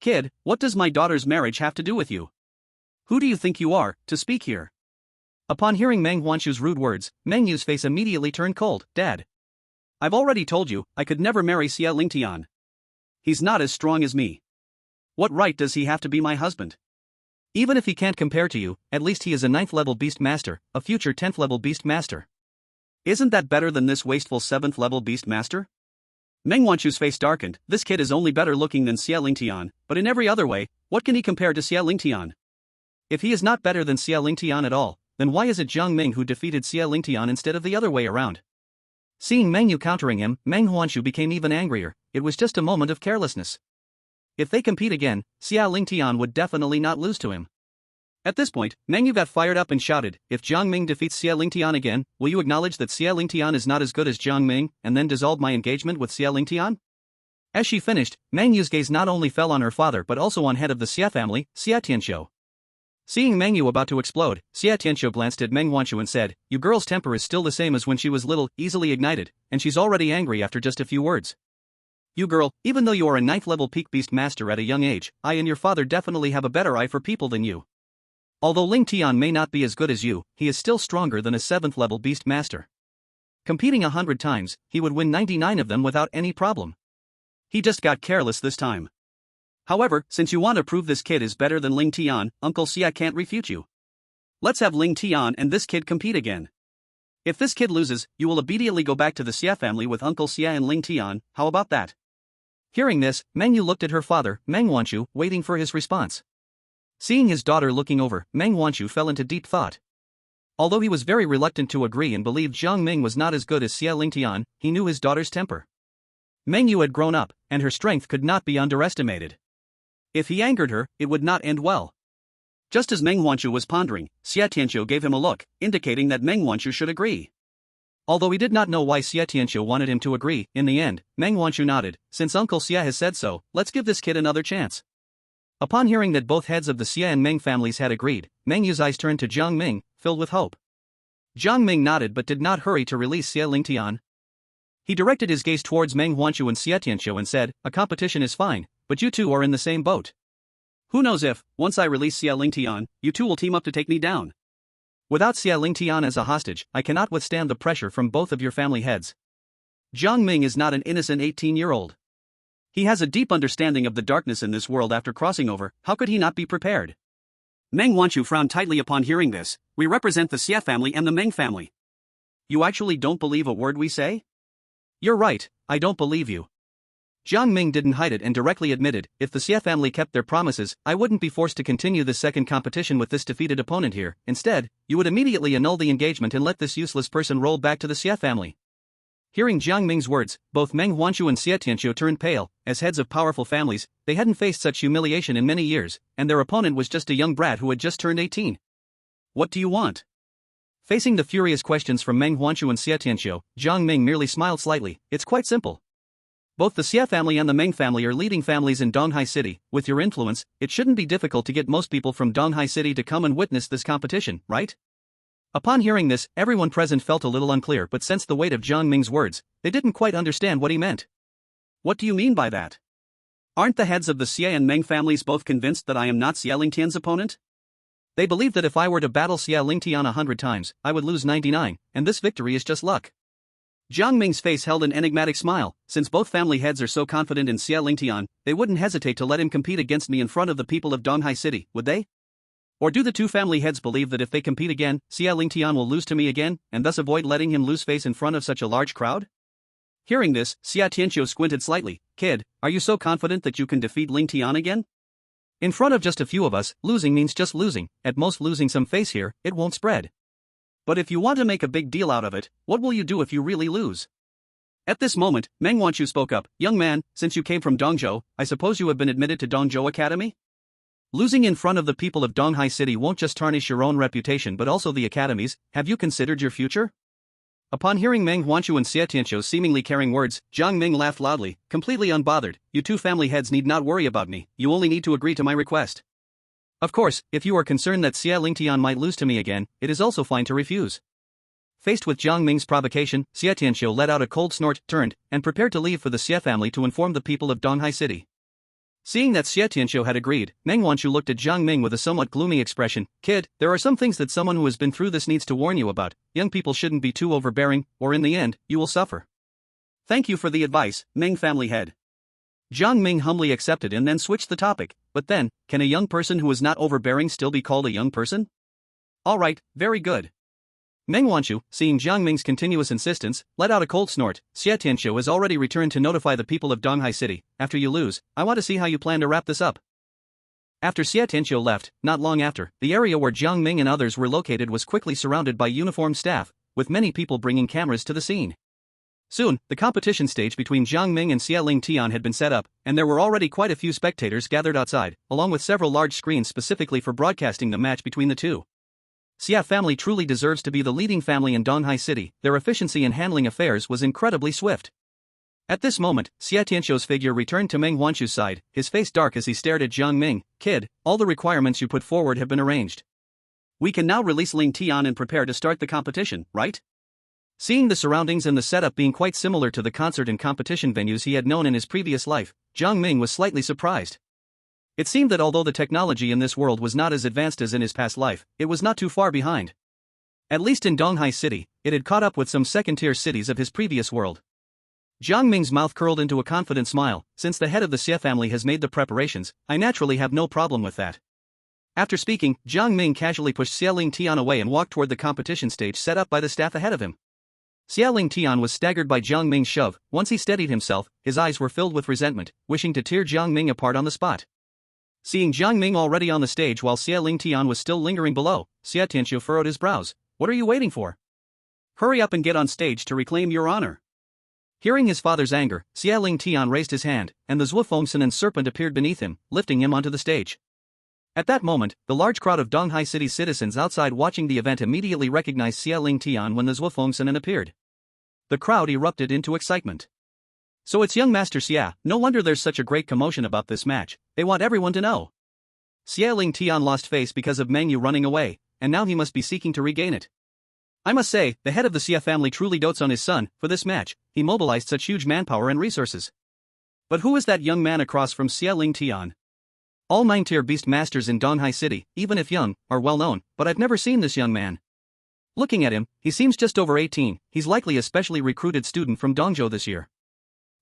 Kid, what does my daughter's marriage have to do with you? Who do you think you are, to speak here? Upon hearing Meng Huanshu's rude words, Meng Yu's face immediately turned cold. Dad. I've already told you, I could never marry Xia Lingtian. He's not as strong as me. What right does he have to be my husband? Even if he can't compare to you, at least he is a 9th-level beast master, a future 10th-level beast master. Isn't that better than this wasteful 7th-level beast master? Meng Wanshu's face darkened, this kid is only better looking than Xia Lingtian, but in every other way, what can he compare to Xia Lingtian? If he is not better than Xia Lingtian at all, then why is it Jiang Ming who defeated Xia Lingtian instead of the other way around? Seeing Meng Yu countering him, Meng Huanshu became even angrier, it was just a moment of carelessness. If they compete again, Xia Lingtian would definitely not lose to him. At this point, Meng Yu got fired up and shouted, if Jiang Ming defeats Xie Lingtian again, will you acknowledge that Xie Lingtian is not as good as Jiang Ming, and then dissolve my engagement with Xie Lingtian? As she finished, Meng Yu's gaze not only fell on her father but also on head of the Xie family, Xie Tianqiu. Seeing Meng Yu about to explode, Xie Tianqiu glanced at Meng Wanqiu and said, you girl's temper is still the same as when she was little, easily ignited, and she's already angry after just a few words. You girl, even though you are a 9th level peak beast master at a young age, I and your father definitely have a better eye for people than you. Although Ling Tian may not be as good as you, he is still stronger than a 7th level beast master. Competing 100 times, he would win 99 of them without any problem. He just got careless this time. However, since you want to prove this kid is better than Ling Tian, Uncle Xia can't refute you. Let's have Ling Tian and this kid compete again. If this kid loses, you will immediately go back to the Xia family with Uncle Xia and Ling Tian, how about that? Hearing this, Meng Yu looked at her father, Meng Wanqiu, waiting for his response. Seeing his daughter looking over, Meng Wanqiu fell into deep thought. Although he was very reluctant to agree and believed Jiang Ming was not as good as Xie Lingtian, he knew his daughter's temper. Meng Yu had grown up, and her strength could not be underestimated. If he angered her, it would not end well. Just as Meng Wanqiu was pondering, Xie Tianqiu gave him a look, indicating that Meng Wanqiu should agree. Although he did not know why Xie Tianqiu wanted him to agree, in the end, Meng Wanqiu nodded, since Uncle Xie has said so, let's give this kid another chance. Upon hearing that both heads of the Xie and Meng families had agreed, Meng Yu's eyes turned to Jiang Ming, filled with hope. Jiang Ming nodded but did not hurry to release Xie Lingtian. He directed his gaze towards Meng Wanqiu and Xie Tianqiu and said, a competition is fine, but you two are in the same boat. Who knows if, once I release Xie Lingtian, you two will team up to take me down. Without Xie Lingtian as a hostage, I cannot withstand the pressure from both of your family heads. Jiang Ming is not an innocent 18-year-old. He has a deep understanding of the darkness in this world after crossing over, how could he not be prepared? Meng Wanqiu frowned tightly upon hearing this, we represent the Xie family and the Meng family. You actually don't believe a word we say? You're right, I don't believe you. Jiang Ming didn't hide it and directly admitted, if the Xie family kept their promises, I wouldn't be forced to continue the second competition with this defeated opponent here, instead, you would immediately annul the engagement and let this useless person roll back to the Xie family. Hearing Jiang Ming's words, both Meng Wanqiu and Xie Tianqiu turned pale. As heads of powerful families, they hadn't faced such humiliation in many years, and their opponent was just a young brat who had just turned 18. What do you want? Facing the furious questions from Meng Wanqiu and Xie Tianqiu, Jiang Ming merely smiled slightly, it's quite simple. Both the Xie family and the Meng family are leading families in Donghai City. With your influence, it shouldn't be difficult to get most people from Donghai City to come and witness this competition, right? Upon hearing this, everyone present felt a little unclear but sensed the weight of Jiang Ming's words, they didn't quite understand what he meant. What do you mean by that? Aren't the heads of the Xie and Meng families both convinced that I am not Xie Lingtian's opponent? They believe that if I were to battle Xie Lingtian 100 times, I would lose 99, and this victory is just luck. Jiang Ming's face held an enigmatic smile, since both family heads are so confident in Xie Lingtian, they wouldn't hesitate to let him compete against me in front of the people of Donghai City, would they? Or do the two family heads believe that if they compete again, Xie Lingtian will lose to me again, and thus avoid letting him lose face in front of such a large crowd? Hearing this, Xie Tianqiu squinted slightly, kid, are you so confident that you can defeat Lingtian again? In front of just a few of us, losing means just losing, at most losing some face here, it won't spread. But if you want to make a big deal out of it, what will you do if you really lose? At this moment, Meng Wanqiu spoke up, young man, since you came from Dongzhou, I suppose you have been admitted to Dongzhou Academy? Losing in front of the people of Donghai City won't just tarnish your own reputation but also the academy's, have you considered your future? Upon hearing Meng Wanqiu and Xie Tianqiu seemingly carrying words, Jiang Ming laughed loudly, completely unbothered, you two family heads need not worry about me, you only need to agree to my request. Of course, if you are concerned that Xie Lingtian might lose to me again, it is also fine to refuse. Faced with Jiang Ming's provocation, Xie Tianqiu let out a cold snort, turned, and prepared to leave for the Xie family to inform the people of Donghai City. Seeing that Xie Tianqiu had agreed, Meng Wanqiu looked at Jiang Ming with a somewhat gloomy expression, kid, there are some things that someone who has been through this needs to warn you about, young people shouldn't be too overbearing, or in the end, you will suffer. Thank you for the advice, Ming family head. Jiang Ming humbly accepted and then switched the topic, but then, can a young person who is not overbearing still be called a young person? Alright, very good. Meng Wanqiu, seeing Jiang Ming's continuous insistence, let out a cold snort, Xie Tianqiu has already returned to notify the people of Donghai City, after you lose, I want to see how you plan to wrap this up. After Xie Tianqiu left, not long after, the area where Jiang Ming and others were located was quickly surrounded by uniformed staff, with many people bringing cameras to the scene. Soon, the competition stage between Jiang Ming and Xia Ling Tian had been set up, and there were already quite a few spectators gathered outside, along with several large screens specifically for broadcasting the match between the two. Xia family truly deserves to be the leading family in Donghai City. Their efficiency in handling affairs was incredibly swift. At this moment, Xia Tianqiu's figure returned to Meng Wanchu's side, his face dark as he stared at Jiang Ming. "Kid, all the requirements you put forward have been arranged. We can now release Ling Tian and prepare to start the competition, right?" Seeing the surroundings and the setup being quite similar to the concert and competition venues he had known in his previous life, Jiang Ming was slightly surprised. It seemed that although the technology in this world was not as advanced as in his past life, it was not too far behind. At least in Donghai City, it had caught up with some second-tier cities of his previous world. Jiang Ming's mouth curled into a confident smile. "Since the head of the Xie family has made the preparations, I naturally have no problem with that." After speaking, Jiang Ming casually pushed Xia Ling Tian away and walked toward the competition stage set up by the staff ahead of him. Xia Ling Tian was staggered by Jiang Ming's shove. Once he steadied himself, his eyes were filled with resentment, wishing to tear Jiang Ming apart on the spot. Seeing Jiang Ming already on the stage while Xia Ling Tian was still lingering below, Xia Tianqiu furrowed his brows. "What are you waiting for? Hurry up and get on stage to reclaim your honor." Hearing his father's anger, Xia Ling Tian raised his hand, and the Zhuofengsen and serpent appeared beneath him, lifting him onto the stage. At that moment, the large crowd of Donghai City citizens outside watching the event immediately recognized Xia Ling Tian when the Zhuofengsen appeared. The crowd erupted into excitement. "So it's young Master Xia, no wonder there's such a great commotion about this match, they want everyone to know." Xia Ling Tian lost face because of Meng Yu running away, and now he must be seeking to regain it. "I must say, the head of the Xia family truly dotes on his son. For this match, he mobilized such huge manpower and resources. But who is that young man across from Xia Ling Tian? All 9-tier beast masters in Donghai City, even if young, are well known, but I've never seen this young man. Looking at him, he seems just over 18, he's likely a specially recruited student from Dongzhou this year.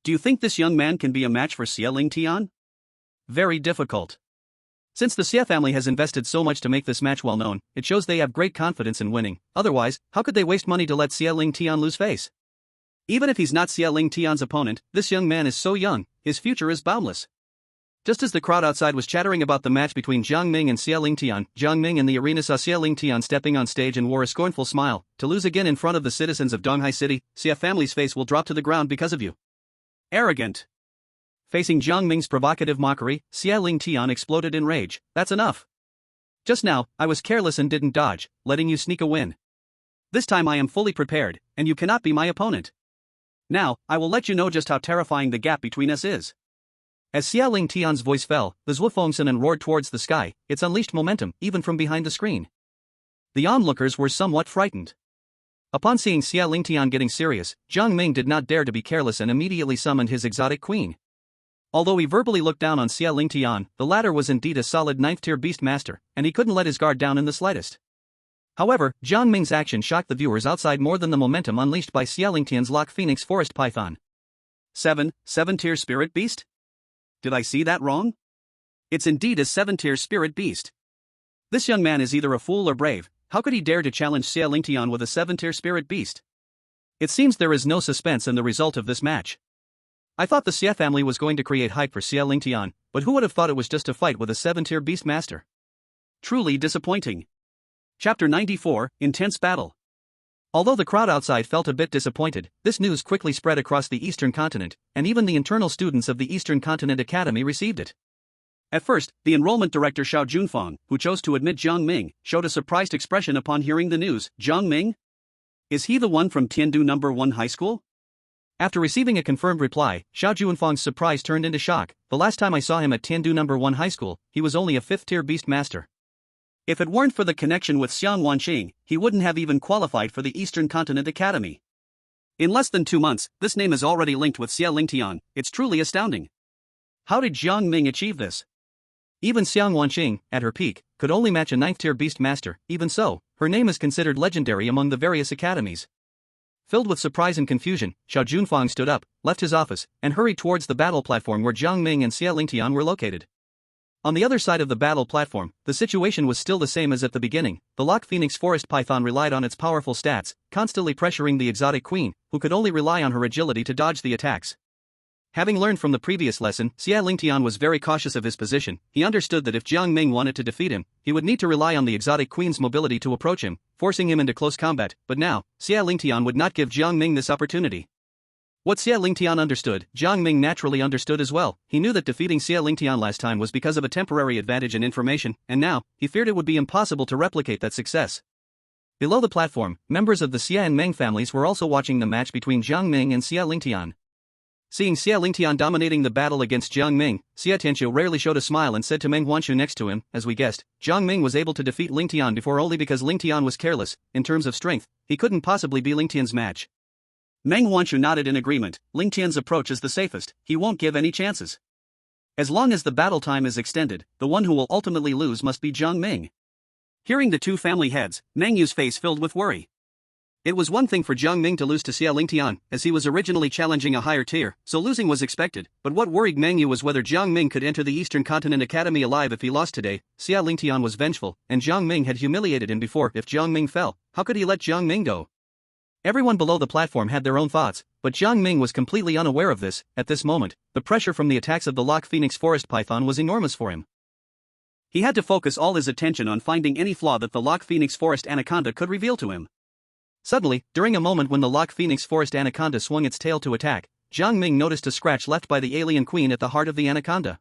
Do you think this young man can be a match for Xia Ling Tian?" Very difficult. Since the Xia family has invested so much to make this match well known, it shows they have great confidence in winning. Otherwise, how could they waste money to let Xia Ling Tian lose face? Even if he's not Xia Ling Tian's opponent, this young man is so young, his future is boundless. Just as the crowd outside was chattering about the match between Jiang Ming and Xia Ling Tian, Jiang Ming in the arena saw Xia Ling Tian stepping on stage and wore a scornful smile. "To lose again in front of the citizens of Donghai City, Xia family's face will drop to the ground because of you. Arrogant." Facing Jiang Ming's provocative mockery, Xia Ling Tian exploded in rage. "That's enough. Just now, I was careless and didn't dodge, letting you sneak a win. This time I am fully prepared, and you cannot be my opponent. Now, I will let you know just how terrifying the gap between us is." As Xia Ling Tian's voice fell, the Zhuofengsen roared towards the sky. It's unleashed momentum, even from behind the screen. The onlookers were somewhat frightened. Upon seeing Xia Ling Tian getting serious, Jiang Ming did not dare to be careless and immediately summoned his exotic queen. Although he verbally looked down on Xia Ling Tian, the latter was indeed a solid 9th-tier beast master, and he couldn't let his guard down in the slightest. However, Jiang Ming's action shocked the viewers outside more than the momentum unleashed by Xia Ling Tian's Lock Phoenix Forest Python. 7-tier spirit beast? Did I see that wrong? It's indeed a 7-tier spirit beast. This young man is either a fool or brave. How could he dare to challenge Xia Ling Tian with a 7-tier spirit beast? It seems there is no suspense in the result of this match. I thought the Xia family was going to create hype for Xia Ling Tian, but who would have thought it was just a fight with a 7-tier beast master? Truly disappointing. Chapter 94, Intense Battle. Although the crowd outside felt a bit disappointed, this news quickly spread across the Eastern Continent, and even the internal students of the Eastern Continent Academy received it. At first, the enrollment director Xiao Junfang, who chose to admit Jiang Ming, showed a surprised expression upon hearing the news. Jiang Ming? Is he the one from Tiandu No. 1 High School? After receiving a confirmed reply, Xiao Junfang's surprise turned into shock. The last time I saw him at Tiandu No. 1 High School, he was only a 5th-tier beast master. If it weren't for the connection with Xiang Wanqing, he wouldn't have even qualified for the Eastern Continent Academy. In less than 2 months, this name is already linked with Xia Ling Tian. It's truly astounding. How did Jiang Ming achieve this? Even Xiang Wanqing, at her peak, could only match a 9th-tier beast master. Even so, her name is considered legendary among the various academies. Filled with surprise and confusion, Xiao Junfang stood up, left his office, and hurried towards the battle platform where Jiang Ming and Xia Ling Tian were located. On the other side of the battle platform, the situation was still the same as at the beginning. The Lock Phoenix Forest Python relied on its powerful stats, constantly pressuring the exotic queen, who could only rely on her agility to dodge the attacks. Having learned from the previous lesson, Xia Ling Tian was very cautious of his position. He understood that if Jiang Ming wanted to defeat him, he would need to rely on the exotic queen's mobility to approach him, forcing him into close combat. But now, Xia Ling Tian would not give Jiang Ming this opportunity. What Xie Lingtian understood, Jiang Ming naturally understood as well. He knew that defeating Xie Lingtian last time was because of a temporary advantage in information, and now, he feared it would be impossible to replicate that success. Below the platform, members of the Xie and Meng families were also watching the match between Jiang Ming and Xie Lingtian. Seeing Xie Lingtian dominating the battle against Jiang Ming, Xie Tianqiu rarely showed a smile and said to Meng Wanshu next to him, as we guessed, Jiang Ming was able to defeat Lingtian before only because Lingtian was careless. In terms of strength, he couldn't possibly be Lingtian's match. Meng Wanshu nodded in agreement. Lingtian's approach is the safest, he won't give any chances. As long as the battle time is extended, the one who will ultimately lose must be Jiang Ming. Hearing the two family heads, Meng Yu's face filled with worry. It was one thing for Jiang Ming to lose to Xie Lingtian, as he was originally challenging a higher tier, so losing was expected, but what worried Meng Yu was whether Jiang Ming could enter the Eastern Continent Academy alive if he lost today. Xie Lingtian was vengeful, and Jiang Ming had humiliated him before. If Jiang Ming fell, how could he let Jiang Ming go? Everyone below the platform had their own thoughts, but Jiang Ming was completely unaware of this. At this moment, the pressure from the attacks of the Loch Phoenix Forest Python was enormous for him. He had to focus all his attention on finding any flaw that the Loch Phoenix Forest Anaconda could reveal to him. Suddenly, during a moment when the Loch Phoenix Forest Anaconda swung its tail to attack, Jiang Ming noticed a scratch left by the alien queen at the heart of the anaconda.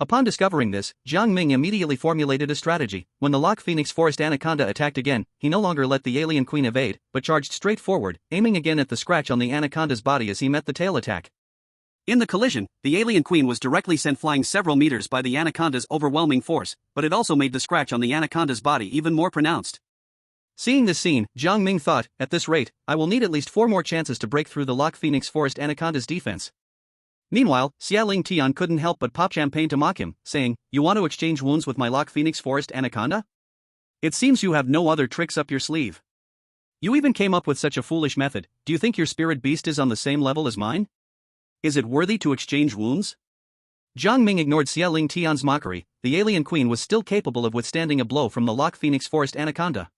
Upon discovering this, Jiang Ming immediately formulated a strategy. When the Loch Phoenix Forest Anaconda attacked again, he no longer let the alien queen evade, but charged straight forward, aiming again at the scratch on the anaconda's body as he met the tail attack. In the collision, the alien queen was directly sent flying several meters by the anaconda's overwhelming force, but it also made the scratch on the anaconda's body even more pronounced. Seeing this scene, Jiang Ming thought, at this rate, I will need at least 4 more chances to break through the Loch Phoenix Forest Anaconda's defense. Meanwhile, Xie Lingtian couldn't help but pop champagne to mock him, saying, You want to exchange wounds with my Loch Phoenix Forest Anaconda? It seems you have no other tricks up your sleeve. You even came up with such a foolish method. Do you think your spirit beast is on the same level as mine? Is it worthy to exchange wounds? Jiang Ming ignored Xie Lingtian's mockery. The alien queen was still capable of withstanding a blow from the Loch Phoenix Forest Anaconda.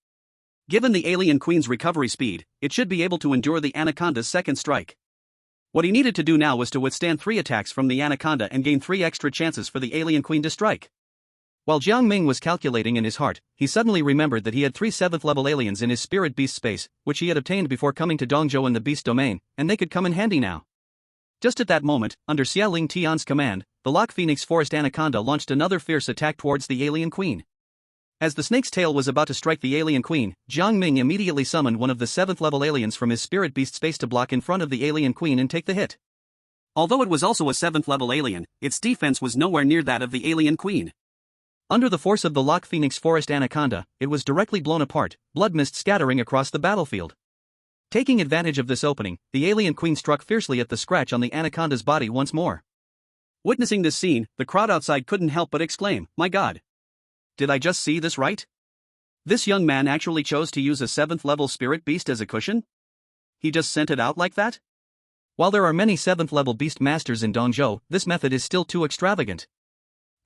Given the alien queen's recovery speed, it should be able to endure the anaconda's second strike. What he needed to do now was to withstand 3 attacks from the anaconda and gain 3 extra chances for the alien queen to strike. While Jiang Ming was calculating in his heart, he suddenly remembered that he had 3 7th-level aliens in his spirit beast space, which he had obtained before coming to Dongzhou in the beast domain, and they could come in handy now. Just at that moment, under Xie Lingtian's command, the Loch Phoenix Forest Anaconda launched another fierce attack towards the alien queen. As the snake's tail was about to strike the alien queen, Jiang Ming immediately summoned one of the 7th-level aliens from his spirit beast space to block in front of the alien queen and take the hit. Although it was also a 7th-level alien, its defense was nowhere near that of the alien queen. Under the force of the Loch Phoenix Forest Anaconda, it was directly blown apart, blood mist scattering across the battlefield. Taking advantage of this opening, the alien queen struck fiercely at the scratch on the anaconda's body once more. Witnessing this scene, the crowd outside couldn't help but exclaim, My God! Did I just see this right? This young man actually chose to use a 7th-level spirit beast as a cushion? He just sent it out like that? While there are many 7th-level beast masters in Dongzhou, this method is still too extravagant.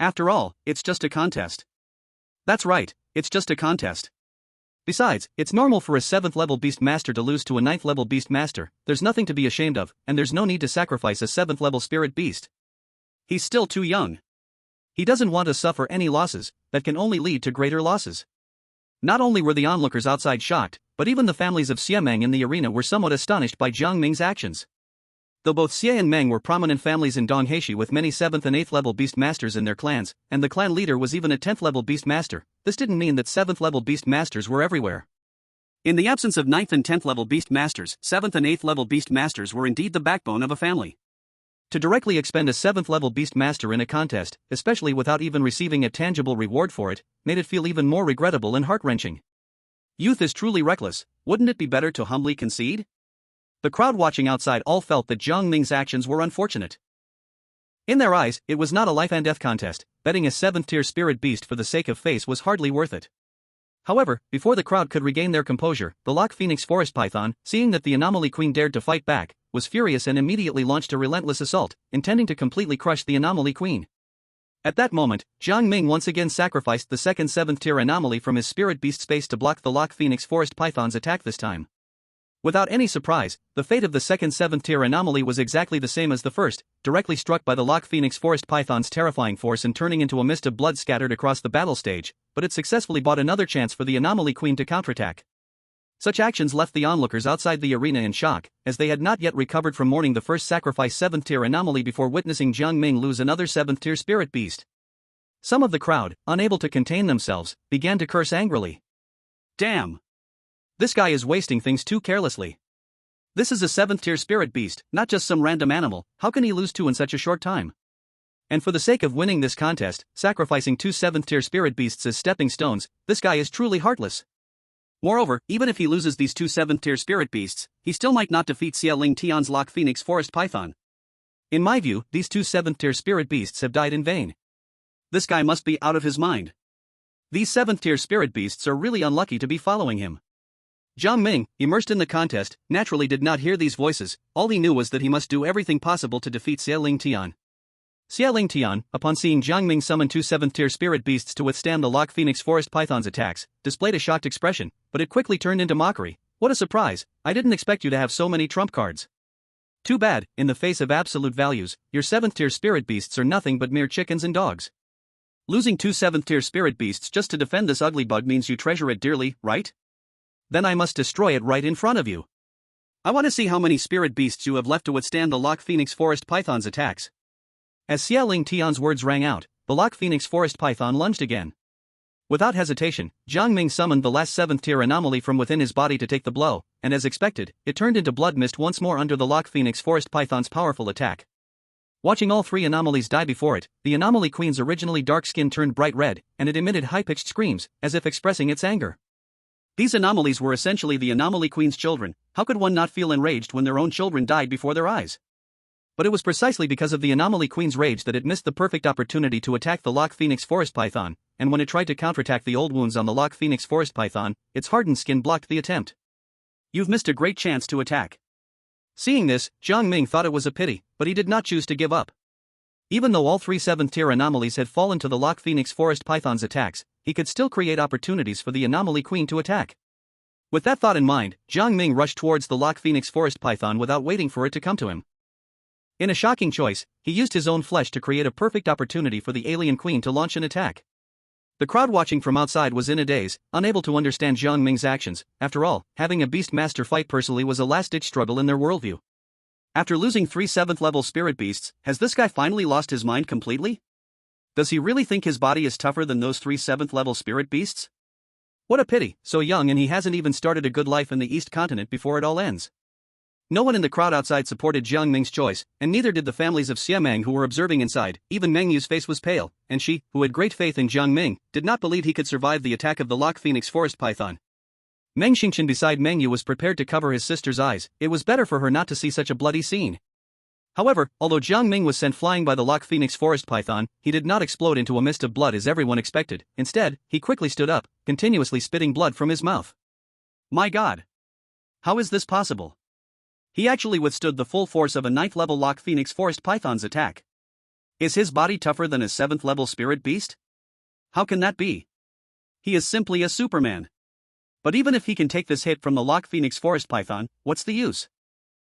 After all, it's just a contest. That's right, it's just a contest. Besides, it's normal for a 7th-level beast master to lose to a 9th-level beast master. There's nothing to be ashamed of, and there's no need to sacrifice a 7th-level spirit beast. He's still too young. He doesn't want to suffer any losses that can only lead to greater losses. Not only were the onlookers outside shocked, but even the families of Xie Meng in the arena were somewhat astonished by Jiang Ming's actions. Though both Xie and Meng were prominent families in Donghaishi with many 7th and 8th level beast masters in their clans, and the clan leader was even a 10th level beast master, this didn't mean that 7th level beast masters were everywhere. In the absence of 9th and 10th level beast masters, 7th and 8th level beast masters were indeed the backbone of a family. To directly expend a 7th level beast master in a contest, especially without even receiving a tangible reward for it, made it feel even more regrettable and heart-wrenching. Youth is truly reckless. Wouldn't it be better to humbly concede? The crowd watching outside all felt that Jiang Ming's actions were unfortunate. In their eyes, it was not a life-and-death contest. Betting a 7th-tier spirit beast for the sake of face was hardly worth it. However, before the crowd could regain their composure, the Loch Phoenix Forest Python, seeing that the Anomaly Queen dared to fight back, was furious and immediately launched a relentless assault, intending to completely crush the Anomaly Queen. At that moment, Jiang Ming once again sacrificed the second 7th-tier anomaly from his spirit beast space to block the Loch Phoenix Forest Python's attack this time. Without any surprise, the fate of the second 7th-tier anomaly was exactly the same as the first, directly struck by the Loch Phoenix Forest Python's terrifying force and turning into a mist of blood scattered across the battle stage, but it successfully bought another chance for the Anomaly Queen to counterattack. Such actions left the onlookers outside the arena in shock, as they had not yet recovered from mourning the first sacrifice 7th tier anomaly before witnessing Jiang Ming lose another 7th tier spirit beast. Some of the crowd, unable to contain themselves, began to curse angrily. Damn! This guy is wasting things too carelessly. This is a 7th tier spirit beast, not just some random animal. How can he lose 2 in such a short time? And for the sake of winning this contest, sacrificing 2 7th tier spirit beasts as stepping stones, this guy is truly heartless. Moreover, even if he loses these 2 7th tier spirit beasts, he still might not defeat Xia Ling Tian's Lock Phoenix Forest Python. In my view, these 2 7th tier spirit beasts have died in vain. This guy must be out of his mind. These 7th tier spirit beasts are really unlucky to be following him. Jiang Ming, immersed in the contest, naturally did not hear these voices. All he knew was that he must do everything possible to defeat Xia Ling Tian. Xia Ling Tian, upon seeing Jiang Ming summon 2 7th tier spirit beasts to withstand the Lock Phoenix Forest Python's attacks, displayed a shocked expression, but it quickly turned into mockery. What a surprise! I didn't expect you to have so many trump cards. Too bad, in the face of absolute values, your 7th tier spirit beasts are nothing but mere chickens and dogs. Losing 2 7th tier spirit beasts just to defend this ugly bug means you treasure it dearly, right? Then I must destroy it right in front of you. I want to see how many spirit beasts you have left to withstand the Lock Phoenix Forest Python's attacks. As Xia Ling Tian's words rang out, the Lock Phoenix Forest Python lunged again. Without hesitation, Jiang Ming summoned the last 7th tier anomaly from within his body to take the blow, and as expected, it turned into blood mist once more under the Lock Phoenix Forest Python's powerful attack. Watching all 3 anomalies die before it, the anomaly queen's originally dark skin turned bright red, and it emitted high-pitched screams, as if expressing its anger. These anomalies were essentially the anomaly queen's children. How could one not feel enraged when their own children died before their eyes? But it was precisely because of the anomaly queen's rage that it missed the perfect opportunity to attack the Lock Phoenix Forest Python, and when it tried to counterattack the old wounds on the Lock Phoenix Forest Python, its hardened skin blocked the attempt. You've missed a great chance to attack. Seeing this, Jiang Ming thought it was a pity, but he did not choose to give up. Even though all 3 7th tier anomalies had fallen to the Lock Phoenix Forest Python's attacks, he could still create opportunities for the anomaly queen to attack. With that thought in mind, Jiang Ming rushed towards the Lock Phoenix Forest Python without waiting for it to come to him. In a shocking choice, he used his own flesh to create a perfect opportunity for the alien queen to launch an attack. The crowd watching from outside was in a daze, unable to understand Jiang Ming's actions. After all, having a beast master fight personally was a last-ditch struggle in their worldview. After losing 3 7th level spirit beasts, has this guy finally lost his mind completely? Does he really think his body is tougher than those 3 7th level spirit beasts? What a pity, so young and he hasn't even started a good life in the East Continent before it all ends. No one in the crowd outside supported Jiang Ming's choice, and neither did the families of Xia Meng who were observing inside. Even Meng Yu's face was pale, and she, who had great faith in Jiang Ming, did not believe he could survive the attack of the Lock Phoenix Forest Python. Meng Xingqian beside Meng Yu was prepared to cover his sister's eyes. It was better for her not to see such a bloody scene. However, although Jiang Ming was sent flying by the Lock Phoenix Forest Python, he did not explode into a mist of blood as everyone expected. Instead, he quickly stood up, continuously spitting blood from his mouth. My God! How is this possible? He actually withstood the full force of a 9th level Lock Phoenix Forest Python's attack. Is his body tougher than a 7th level spirit beast? How can that be? He is simply a Superman. But even if he can take this hit from the Lock Phoenix Forest Python, what's the use?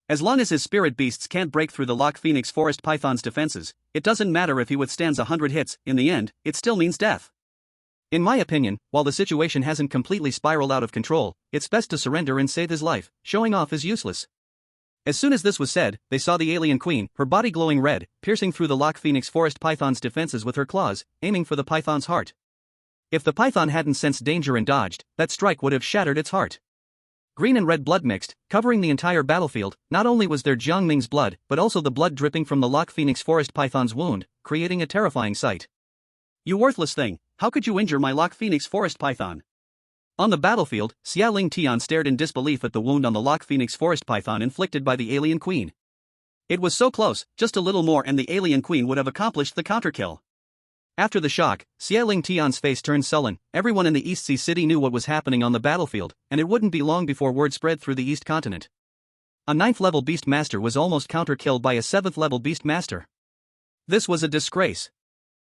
As long as his spirit beasts can't break through the Lock Phoenix Forest Python's defenses, it doesn't matter if he withstands 100 hits. In the end, it still means death. In my opinion, while the situation hasn't completely spiraled out of control, it's best to surrender and save his life. Showing off is useless. As soon as this was said, they saw the alien queen, her body glowing red, piercing through the Lock Phoenix Forest Python's defenses with her claws, aiming for the python's heart. If the python hadn't sensed danger and dodged, that strike would have shattered its heart. Green and red blood mixed, covering the entire battlefield. Not only was there Jiang Ming's blood, but also the blood dripping from the Lock Phoenix Forest Python's wound, creating a terrifying sight. You worthless thing, how could you injure my Lock Phoenix Forest Python? On the battlefield, Xia Ling Tian stared in disbelief at the wound on the Lock Phoenix Forest Python inflicted by the alien queen. It was so close, just a little more and the alien queen would have accomplished the counterkill. After the shock, Xia Ling Tian's face turned sullen. Everyone in the East Sea City knew what was happening on the battlefield, and it wouldn't be long before word spread through the East Continent. A 9th level Beast Master was almost counter-killed by a 7th level Beast Master. This was a disgrace.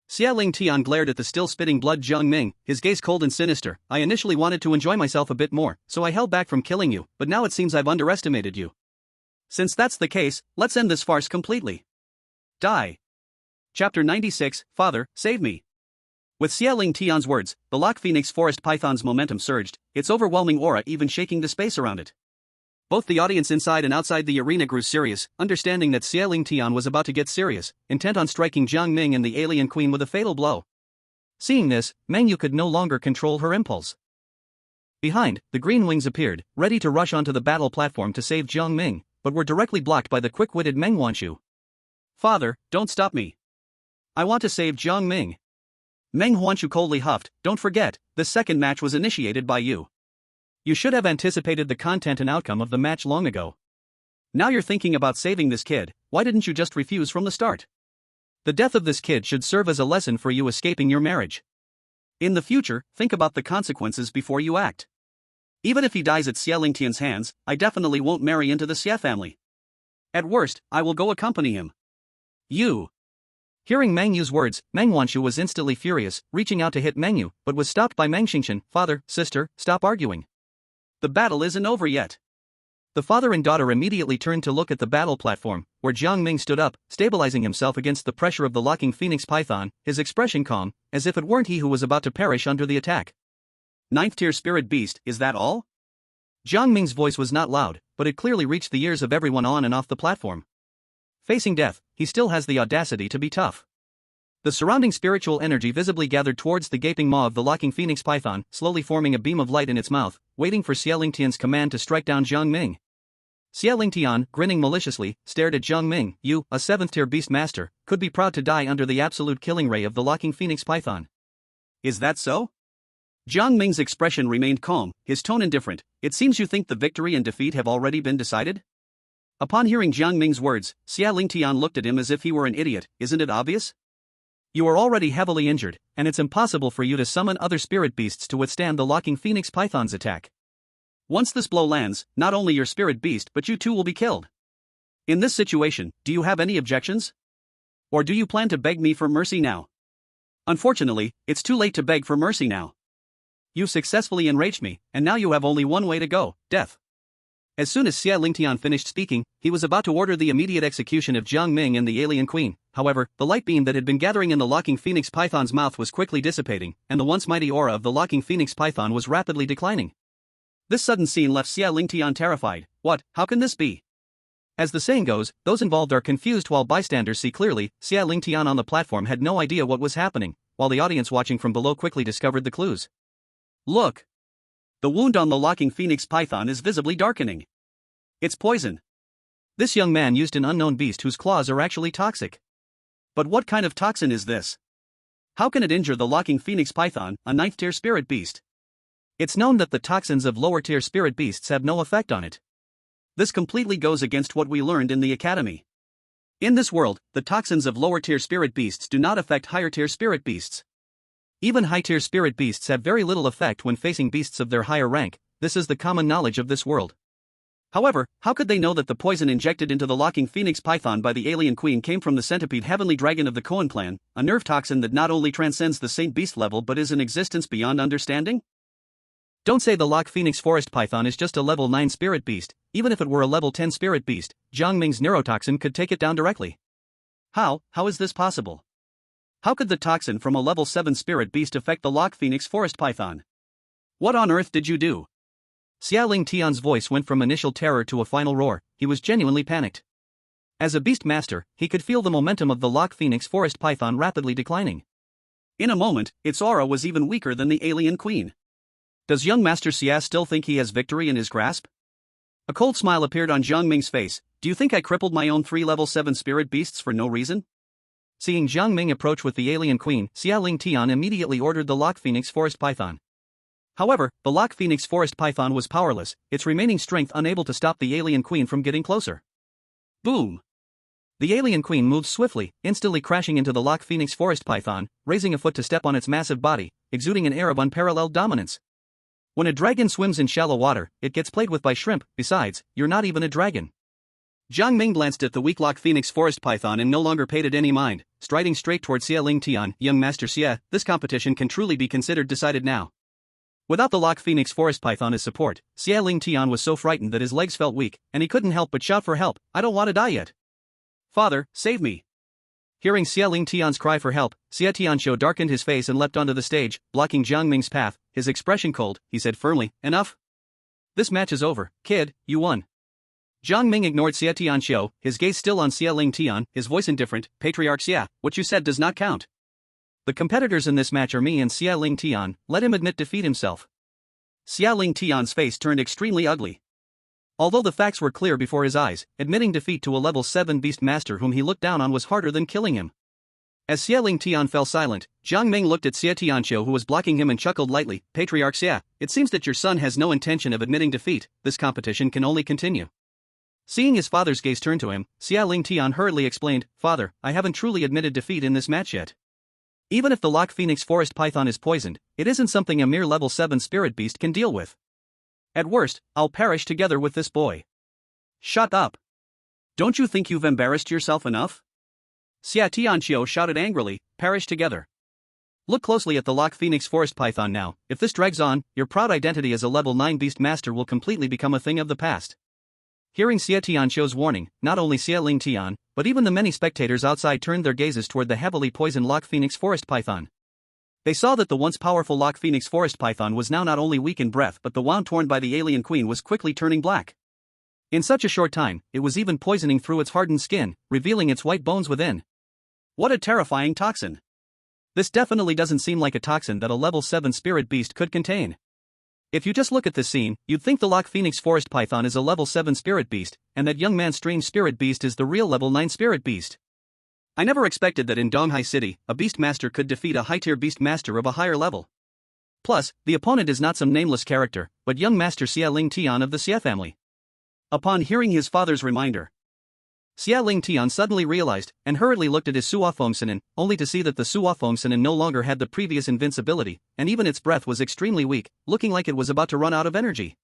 Xia Ling Tian glared at the still-spitting blood Jiang Ming, his gaze cold and sinister. I initially wanted to enjoy myself a bit more, so I held back from killing you, but now it seems I've underestimated you. Since that's the case, let's end this farce completely. Die. Chapter 96, Father, save me. With Xia Ling Tian's words, the Lock Phoenix Forest Python's momentum surged, its overwhelming aura even shaking the space around it. Both the audience inside and outside the arena grew serious, understanding that Xia Ling Tian was about to get serious, intent on striking Jiang Ming and the alien queen with a fatal blow. Seeing this, Meng Yu could no longer control her impulse. Behind, the green wings appeared, ready to rush onto the battle platform to save Jiang Ming, but were directly blocked by the quick-witted Meng Wanshu. "Father, don't stop me. I want to save Jiang Ming." Meng Huanshu coldly huffed, "Don't forget, the second match was initiated by you. You should have anticipated the content and outcome of the match long ago. Now you're thinking about saving this kid, why didn't you just refuse from the start? The death of this kid should serve as a lesson for you escaping your marriage. In the future, think about the consequences before you act. Even if he dies at Xia Lingtian's hands, I definitely won't marry into the Xia family. At worst, I will go accompany him. You." Hearing Meng Yu's words, Meng Wanshu was instantly furious, reaching out to hit Meng Yu, but was stopped by Meng Xingchen. "Father, sister, stop arguing. The battle isn't over yet." The father and daughter immediately turned to look at the battle platform, where Jiang Ming stood up, stabilizing himself against the pressure of the locking Phoenix Python, his expression calm, as if it weren't he who was about to perish under the attack. "Ninth tier spirit beast, is that all?" Jiang Ming's voice was not loud, but it clearly reached the ears of everyone on and off the platform. Facing death, he still has the audacity to be tough. The surrounding spiritual energy visibly gathered towards the gaping maw of the locking Phoenix Python, slowly forming a beam of light in its mouth, waiting for Xia Lingtian's command to strike down Jiang Ming. Xia Lingtian, grinning maliciously, stared at Jiang Ming. "You, a 7th-tier beast master, could be proud to die under the absolute killing ray of the locking Phoenix Python. Is that so?" Jiang Ming's expression remained calm, his tone indifferent. "It seems you think the victory and defeat have already been decided?" Upon hearing Jiang Ming's words, Xia Lingtian looked at him as if he were an idiot. "Isn't it obvious? You are already heavily injured, and it's impossible for you to summon other spirit beasts to withstand the locking Phoenix Python's attack. Once this blow lands, not only your spirit beast but you too will be killed. In this situation, do you have any objections? Or do you plan to beg me for mercy now?" "Unfortunately, it's too late to beg for mercy now. You've successfully enraged me, and now you have only one way to go, death." As soon as Xia Lingtian finished speaking, he was about to order the immediate execution of Jiang Ming and the alien queen. However, the light beam that had been gathering in the locking Phoenix Python's mouth was quickly dissipating, and the once mighty aura of the locking Phoenix Python was rapidly declining. This sudden scene left Xia Lingtian terrified. "What? How can this be?" As the saying goes, those involved are confused while bystanders see clearly. Xia Lingtian on the platform had no idea what was happening, while the audience watching from below quickly discovered the clues. "Look! The wound on the locking Phoenix Python is visibly darkening. It's poison. This young man used an unknown beast whose claws are actually toxic. But what kind of toxin is this? How can it injure the locking Phoenix Python, a 9th-tier spirit beast? It's known that the toxins of lower-tier spirit beasts have no effect on it. This completely goes against what we learned in the academy. In this world, the toxins of lower-tier spirit beasts do not affect higher-tier spirit beasts. Even high-tier spirit beasts have very little effect when facing beasts of their higher rank. This is the common knowledge of this world. However, how could they know that the poison injected into the locking Phoenix Python by the alien queen came from the centipede heavenly dragon of the Koan clan, a nerve toxin that not only transcends the Saint Beast level but is in existence beyond understanding? Don't say the Lock Phoenix Forest Python is just a level 9 spirit beast. Even if it were a level 10 spirit beast, Jiang Ming's neurotoxin could take it down directly. How is this possible? How could the toxin from a level 7 spirit beast affect the Lock Phoenix Forest Python? What on earth did you do? Xia Lingtian's voice went from initial terror to a final roar. He was genuinely panicked. As a beast master, he could feel the momentum of the Lock Phoenix Forest Python rapidly declining. In a moment, its aura was even weaker than the alien queen. Does young Master Xia still think he has victory in his grasp? A cold smile appeared on Jiang Ming's face. Do you think I crippled my own 3 level 7 spirit beasts for no reason? Seeing Jiang Ming approach with the alien queen, Xia Lingtian immediately ordered the Lock Phoenix Forest Python. However, the Lock Phoenix Forest Python was powerless, its remaining strength unable to stop the alien queen from getting closer. Boom! The alien queen moved swiftly, instantly crashing into the Lock Phoenix Forest Python, raising a foot to step on its massive body, exuding an air of unparalleled dominance. When a dragon swims in shallow water, it gets played with by shrimp. Besides, you're not even a dragon. Jiang Ming glanced at the weak Lock Phoenix Forest Python and no longer paid it any mind, striding straight toward Xia Lingtian. Young Master Xia, this competition can truly be considered decided now. Without the Lock Phoenix Forest Python as support, Xia Lingtian was so frightened that his legs felt weak, and he couldn't help but shout for help. I don't want to die yet. Father, save me. Hearing Xia Ling Tian's cry for help, Xia Tianqiu darkened his face and leapt onto the stage, blocking Jiang Ming's path, his expression cold. He said firmly, "Enough. This match is over, kid, you won." Jiang Ming ignored Xia Tianqiu, his gaze still on Xia Ling Tian, his voice indifferent. "Patriarch Xia, what you said does not count. The competitors in this match are me and Xia Ling Tian, let him admit defeat himself." Xia Ling Tian's face turned extremely ugly. Although the facts were clear before his eyes, admitting defeat to a level 7 beast master whom he looked down on was harder than killing him. As Xia Ling Tian fell silent, Jiang Ming looked at Xia Tianqiu who was blocking him and chuckled lightly. "Patriarch Xia, it seems that your son has no intention of admitting defeat, this competition can only continue." Seeing his father's gaze turn to him, Xia Ling Tian hurriedly explained, "Father, I haven't truly admitted defeat in this match yet. Even if the Lock Phoenix Forest Python is poisoned, it isn't something a mere level 7 spirit beast can deal with. At worst, I'll perish together with this boy." "Shut up. Don't you think you've embarrassed yourself enough?" Xia Tianqiu shouted angrily, "Perish together. Look closely at the Lock Phoenix Forest Python now. If this drags on, your proud identity as a level 9 beast master will completely become a thing of the past." Hearing Xia Tianqiu's warning, not only Xia Ling Tian, but even the many spectators outside turned their gazes toward the heavily poisoned Lock Phoenix Forest Python. They saw that the once powerful Lock Phoenix Forest Python was now not only weak in breath but the wound torn by the alien queen was quickly turning black. In such a short time, it was even poisoning through its hardened skin, revealing its white bones within. What a terrifying toxin. This definitely doesn't seem like a toxin that a level 7 spirit beast could contain. If you just look at this scene, you'd think the Lock Phoenix Forest Python is a level 7 spirit beast, and that young man's strange spirit beast is the real level 9 spirit beast. I never expected that in Donghai City, a beast master could defeat a high-tier beast master of a higher level. Plus, the opponent is not some nameless character, but young master Xia Ling Tian of the Xia family. Upon hearing his father's reminder, Xia Ling Tian suddenly realized, and hurriedly looked at his Suafomsinen, only to see that the Suafomsinen no longer had the previous invincibility, and even its breath was extremely weak, looking like it was about to run out of energy.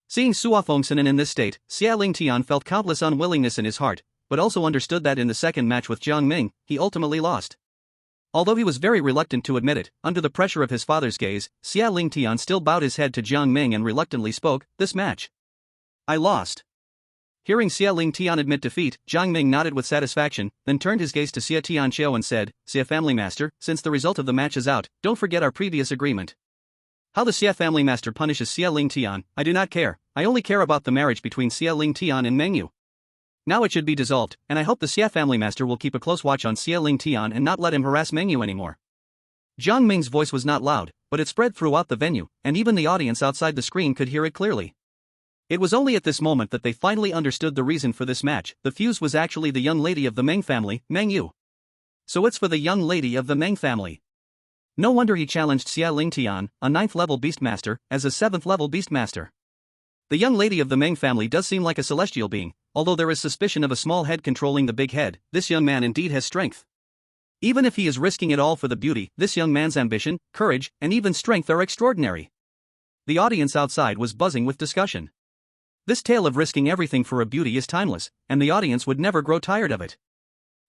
Seeing Suafomsinen in this state, Xia Ling Tian felt countless unwillingness in his heart, but also understood that in the second match with Jiang Ming, he ultimately lost. Although he was very reluctant to admit it, under the pressure of his father's gaze, Xia Ling Tian still bowed his head to Jiang Ming and reluctantly spoke, "This match, I lost." Hearing Xia Ling Tian admit defeat, Jiang Ming nodded with satisfaction, then turned his gaze to Xia Tianqiu and said, "Xia family master, since the result of the match is out, don't forget our previous agreement." How the Xia family master punishes Xia Ling Tian, I do not care. I only care about the marriage between Xia Ling Tian and Meng Yu. Now it should be dissolved, and I hope the Xia family master will keep a close watch on Xia Ling Tian and not let him harass Meng Yu anymore. Jiang Ming's voice was not loud, but it spread throughout the venue, and even the audience outside the screen could hear it clearly. It was only at this moment that they finally understood the reason for this match. The fuse was actually the young lady of the Meng family, Meng Yu. So it's for the young lady of the Meng family. No wonder he challenged Xia Ling Tian, a 9th level beastmaster, as a 7th level beastmaster. The young lady of the Meng family does seem like a celestial being, although there is suspicion of a small head controlling the big head. This young man indeed has strength. Even if he is risking it all for the beauty, this young man's ambition, courage, and even strength are extraordinary. The audience outside was buzzing with discussion. This tale of risking everything for a beauty is timeless, and the audience would never grow tired of it.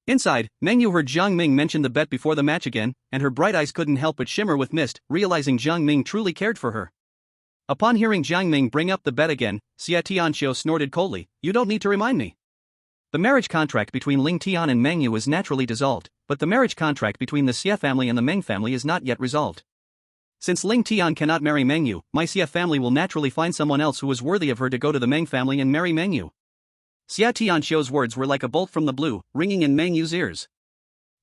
Inside, Meng Yu heard Jiang Ming mention the bet before the match again, and her bright eyes couldn't help but shimmer with mist, realizing Jiang Ming truly cared for her. Upon hearing Jiang Ming bring up the bet again, Xia Tianqiu snorted coldly, "You don't need to remind me." The marriage contract between Ling Tian and Meng Yu is naturally dissolved, but the marriage contract between the Xia family and the Meng family is not yet resolved. Since Ling Tian cannot marry Meng Yu, my Xia family will naturally find someone else who is worthy of her to go to the Meng family and marry Meng Yu. Xia Tianqiu's words were like a bolt from the blue, ringing in Meng Yu's ears.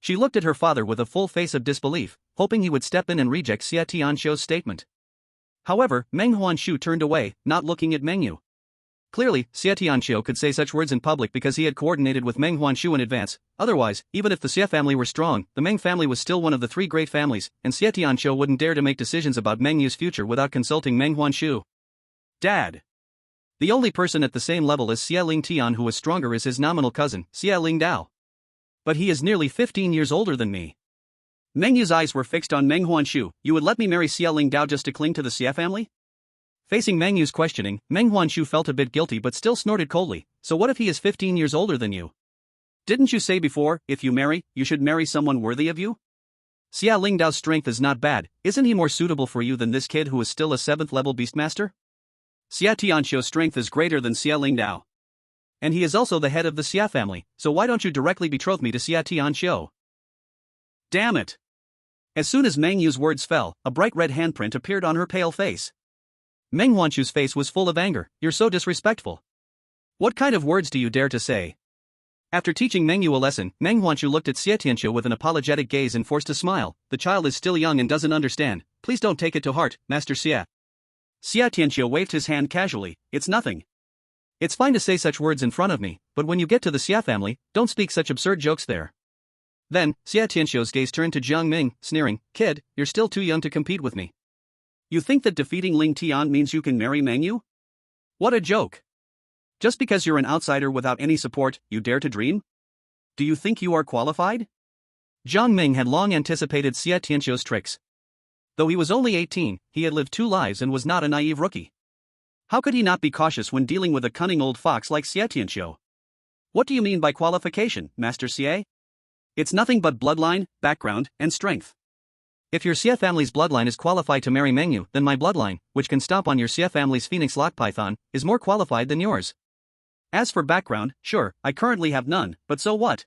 She looked at her father with a full face of disbelief, hoping he would step in and reject Xia Tianqiu's statement. However, Meng Huanshu turned away, not looking at Meng Yu. Clearly, Xia Tianqiu could say such words in public because he had coordinated with Meng Huanshu in advance. Otherwise, even if the Xia family were strong, the Meng family was still one of the 3 great families, and Xia Tianqiu wouldn't dare to make decisions about Meng Yu's future without consulting Meng Huanshu. Dad. The only person at the same level as Xia Ling Tian who is stronger is his nominal cousin, Xia Ling Dao. But he is nearly 15 years older than me. Meng Yu's eyes were fixed on Meng Huanshu. "You would let me marry Xia Ling Dao just to cling to the Xia family?" Facing Meng Yu's questioning, Meng Huanshu felt a bit guilty but still snorted coldly, "So what if he is 15 years older than you? Didn't you say before, if you marry, you should marry someone worthy of you? Xia Ling Dao's strength is not bad, isn't he more suitable for you than this kid who is still a 7th level beastmaster? Xia Tianqiu's strength is greater than Xia Ling Dao. And he is also the head of the Xia family, so why don't you directly betroth me to Xia Tianqiu? Damn it! As soon as Meng Yu's words fell, a bright red handprint appeared on her pale face. Meng Wanchu's face was full of anger. You're so disrespectful. What kind of words do you dare to say? After teaching Meng Yu a lesson, Meng Wanchu looked at Xia Tianqiu with an apologetic gaze and forced a smile. The child is still young and doesn't understand. Please don't take it to heart, Master Xia. Xia Tianqiu waved his hand casually. It's nothing. It's fine to say such words in front of me, but when you get to the Xia family, don't speak such absurd jokes there. Then, Xia Tianqiu's gaze turned to Jiang Ming, sneering, Kid, you're still too young to compete with me. You think that defeating Ling Tian means you can marry Meng Yu? What a joke. Just because you're an outsider without any support, you dare to dream? Do you think you are qualified? Jiang Ming had long anticipated Xia Tianqiu's tricks. Though he was only 18, he had lived 2 lives and was not a naive rookie. How could he not be cautious when dealing with a cunning old fox like Xia Tianqiu? What do you mean by qualification, Master Xie? It's nothing but bloodline, background, and strength. If your Xia family's bloodline is qualified to marry Meng Yu, then my bloodline, which can stomp on your Xia family's phoenix lock python, is more qualified than yours. As for background, sure, I currently have none, but so what?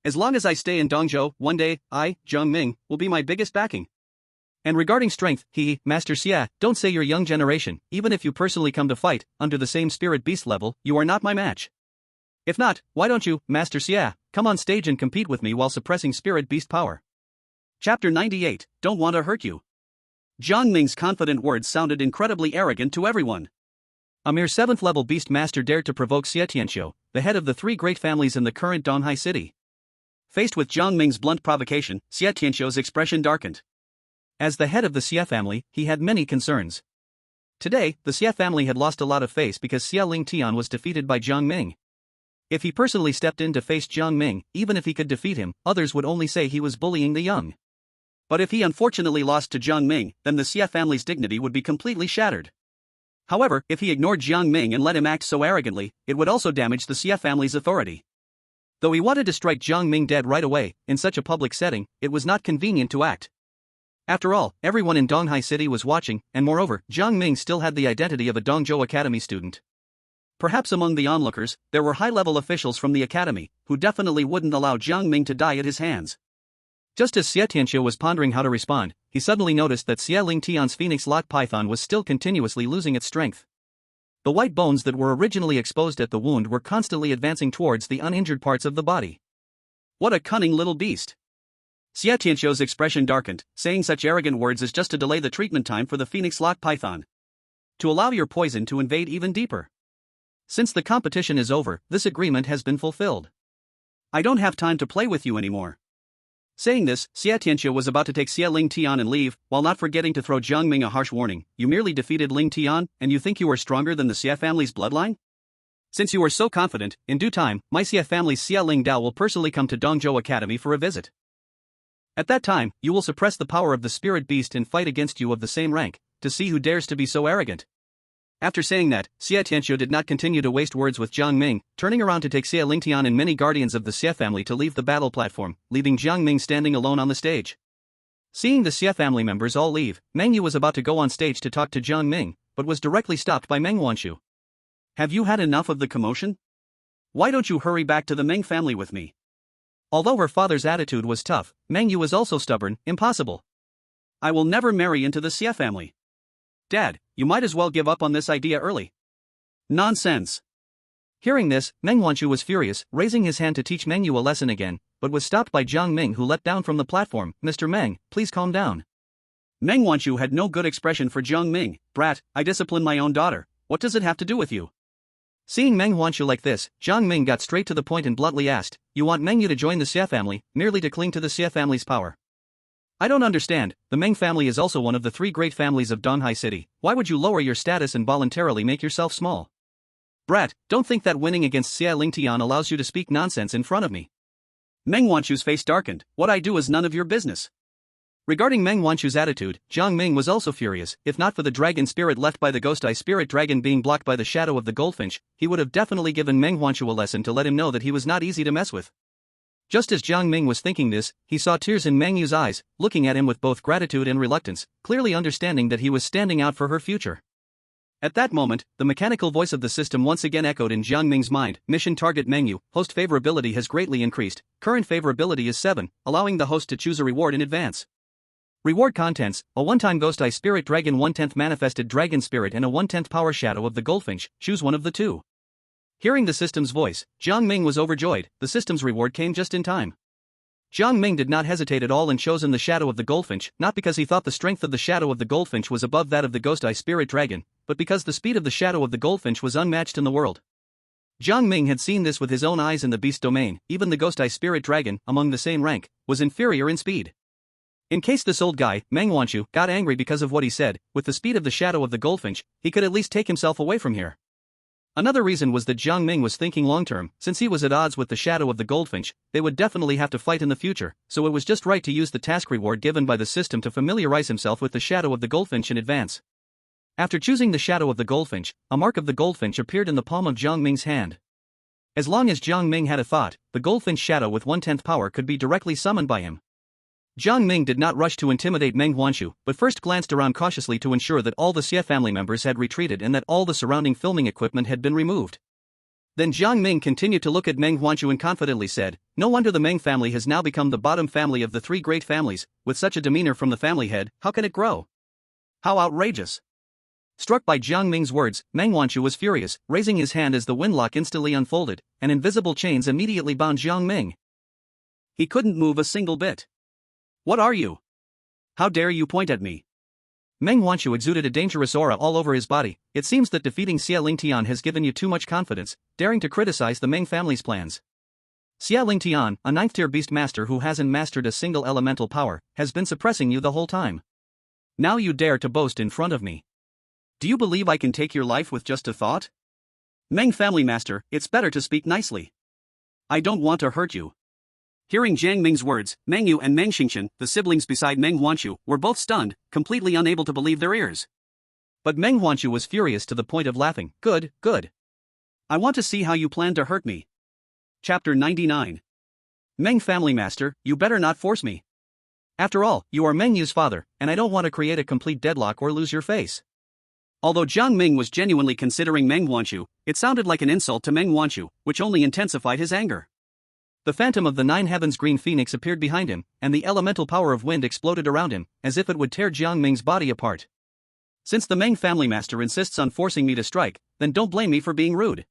As long as I stay in Dongzhou, one day, I, Jiang Ming, will be my biggest backing. And regarding strength, Master Xia, don't say your young generation, even if you personally come to fight, under the same spirit beast level, you are not my match. If not, why don't you, Master Xia, come on stage and compete with me while suppressing spirit beast power? Chapter 98, Don't Want to Hurt You. Jiang Ming's confident words sounded incredibly arrogant to everyone. A mere 7th level beast master dared to provoke Xia Tianqiu, the head of the 3 great families in the current Donghai city. Faced with Jiang Ming's blunt provocation, Xia Tianqiu's expression darkened. As the head of the Xia family, he had many concerns. Today, the Xia family had lost a lot of face because Xia Ling Tian was defeated by Jiang Ming. If he personally stepped in to face Jiang Ming, even if he could defeat him, others would only say he was bullying the young. But if he unfortunately lost to Jiang Ming, then the Xia family's dignity would be completely shattered. However, if he ignored Jiang Ming and let him act so arrogantly, it would also damage the Xia family's authority. Though he wanted to strike Jiang Ming dead right away, in such a public setting, it was not convenient to act. After all, everyone in Donghai City was watching, and moreover, Jiang Ming still had the identity of a Dongzhou Academy student. Perhaps among the onlookers, there were high-level officials from the academy, who definitely wouldn't allow Jiang Ming to die at his hands. Just as Xia Tianqiu was pondering how to respond, he suddenly noticed that Xia Ling Tian's phoenix lock python was still continuously losing its strength. The white bones that were originally exposed at the wound were constantly advancing towards the uninjured parts of the body. What a cunning little beast! Xia Tianqiu's expression darkened, saying such arrogant words is just to delay the treatment time for the phoenix lock python. To allow your poison to invade even deeper. Since the competition is over, this agreement has been fulfilled. I don't have time to play with you anymore. Saying this, Xia Tianqiu was about to take Xia Ling Tian and leave, while not forgetting to throw Jiang Ming a harsh warning. You merely defeated Ling Tian, and you think you are stronger than the Xia family's bloodline? Since you are so confident, in due time, my Xia family's Xia Ling Dao will personally come to Dongzhou Academy for a visit. At that time, you will suppress the power of the spirit beast and fight against you of the same rank, to see who dares to be so arrogant. After saying that, Xia Tianqiu did not continue to waste words with Jiang Ming, turning around to take Xia Ling Tian and many guardians of the Xia family to leave the battle platform, leaving Jiang Ming standing alone on the stage. Seeing the Xia family members all leave, Meng Yu was about to go on stage to talk to Jiang Ming, but was directly stopped by Meng Wanchu. Have you had enough of the commotion? Why don't you hurry back to the Ming family with me? Although her father's attitude was tough, Meng Yu was also stubborn. Impossible. I will never marry into the Xia family. Dad, you might as well give up on this idea early. Nonsense. Hearing this, Meng Wanchu was furious, raising his hand to teach Meng Yu a lesson again, but was stopped by Jiang Ming, who leapt down from the platform. Mr. Meng, please calm down. Meng Wanchu had no good expression for Jiang Ming. Brat, I discipline my own daughter. What does it have to do with you? Seeing Meng Wanchu like this, Jiang Ming got straight to the point and bluntly asked, You want Meng Yu to join the Xia family, merely to cling to the Xia family's power? I don't understand. The Meng family is also one of the 3 great families of Donghai City. Why would you lower your status and voluntarily make yourself small? Brat, don't think that winning against Xia Ling Tian allows you to speak nonsense in front of me. Meng Wanchu's face darkened. What I do is none of your business. Regarding Meng Wanchu's attitude, Jiang Ming was also furious. If not for the dragon spirit left by the ghost eye spirit dragon being blocked by the shadow of the goldfinch, he would have definitely given Meng Wanchu a lesson to let him know that he was not easy to mess with. Just as Jiang Ming was thinking this, he saw tears in Meng Yu's eyes, looking at him with both gratitude and reluctance, clearly understanding that he was standing out for her future. At that moment, the mechanical voice of the system once again echoed in Jiang Ming's mind. Mission target menu, host favorability has greatly increased, current favorability is 7, allowing the host to choose a reward in advance. Reward contents, a one-time Ghost Eye Spirit Dragon 1/10 Manifested Dragon Spirit and a 1/10 Power Shadow of the Goldfinch, choose one of the two. Hearing the system's voice, Jiang Ming was overjoyed. The system's reward came just in time. Jiang Ming did not hesitate at all and chosen the Shadow of the Goldfinch, not because he thought the strength of the Shadow of the Goldfinch was above that of the Ghost Eye Spirit Dragon, but because the speed of the Shadow of the Goldfinch was unmatched in the world. Jiang Ming had seen this with his own eyes in the beast domain. Even the Ghost Eye Spirit Dragon, among the same rank, was inferior in speed. In case this old guy, Meng Wanchu, got angry because of what he said, with the speed of the Shadow of the Goldfinch, he could at least take himself away from here. Another reason was that Jiang Ming was thinking long-term. Since he was at odds with the Shadow of the Goldfinch, they would definitely have to fight in the future, so it was just right to use the task reward given by the system to familiarize himself with the Shadow of the Goldfinch in advance. After choosing the Shadow of the Goldfinch, a mark of the Goldfinch appeared in the palm of Jiang Ming's hand. As long as Jiang Ming had a thought, the Goldfinch Shadow with 1/10 power could be directly summoned by him. Jiang Ming did not rush to intimidate Meng Wanchu, but first glanced around cautiously to ensure that all the Xie family members had retreated and that all the surrounding filming equipment had been removed. Then Jiang Ming continued to look at Meng Wanchu and confidently said, "No wonder the Meng family has now become the bottom family of the three great families. With such a demeanor from the family head, how can it grow? How outrageous!" Struck by Jiang Ming's words, Meng Wanchu was furious, raising his hand as the windlock instantly unfolded, and invisible chains immediately bound Jiang Ming. He couldn't move a single bit. "What are you? How dare you point at me?" Meng Wanchu exuded a dangerous aura all over his body. "It seems that defeating Xie Lingtian has given you too much confidence, daring to criticize the Meng family's plans. Xie Lingtian, a 9th-tier beast master who hasn't mastered a single elemental power, has been suppressing you the whole time. Now you dare to boast in front of me. Do you believe I can take your life with just a thought? Meng family master, it's better to speak nicely. I don't want to hurt you." Hearing Jiang Ming's words, Meng Yu and Meng Xingqian, the siblings beside Meng Wanchu, were both stunned, completely unable to believe their ears. But Meng Wanchu was furious to the point of laughing. "Good, good. I want to see how you plan to hurt me." Chapter 99. Meng family master, you better not force me. After all, you are Meng Yu's father, and I don't want to create a complete deadlock or lose your face. Although Jiang Ming was genuinely considering Meng Wanchu, it sounded like an insult to Meng Wanchu, which only intensified his anger. The phantom of the Nine Heavens Green Phoenix appeared behind him, and the elemental power of wind exploded around him, as if it would tear Jiang Ming's body apart. Since the Meng family master insists on forcing me to strike, then don't blame me for being rude.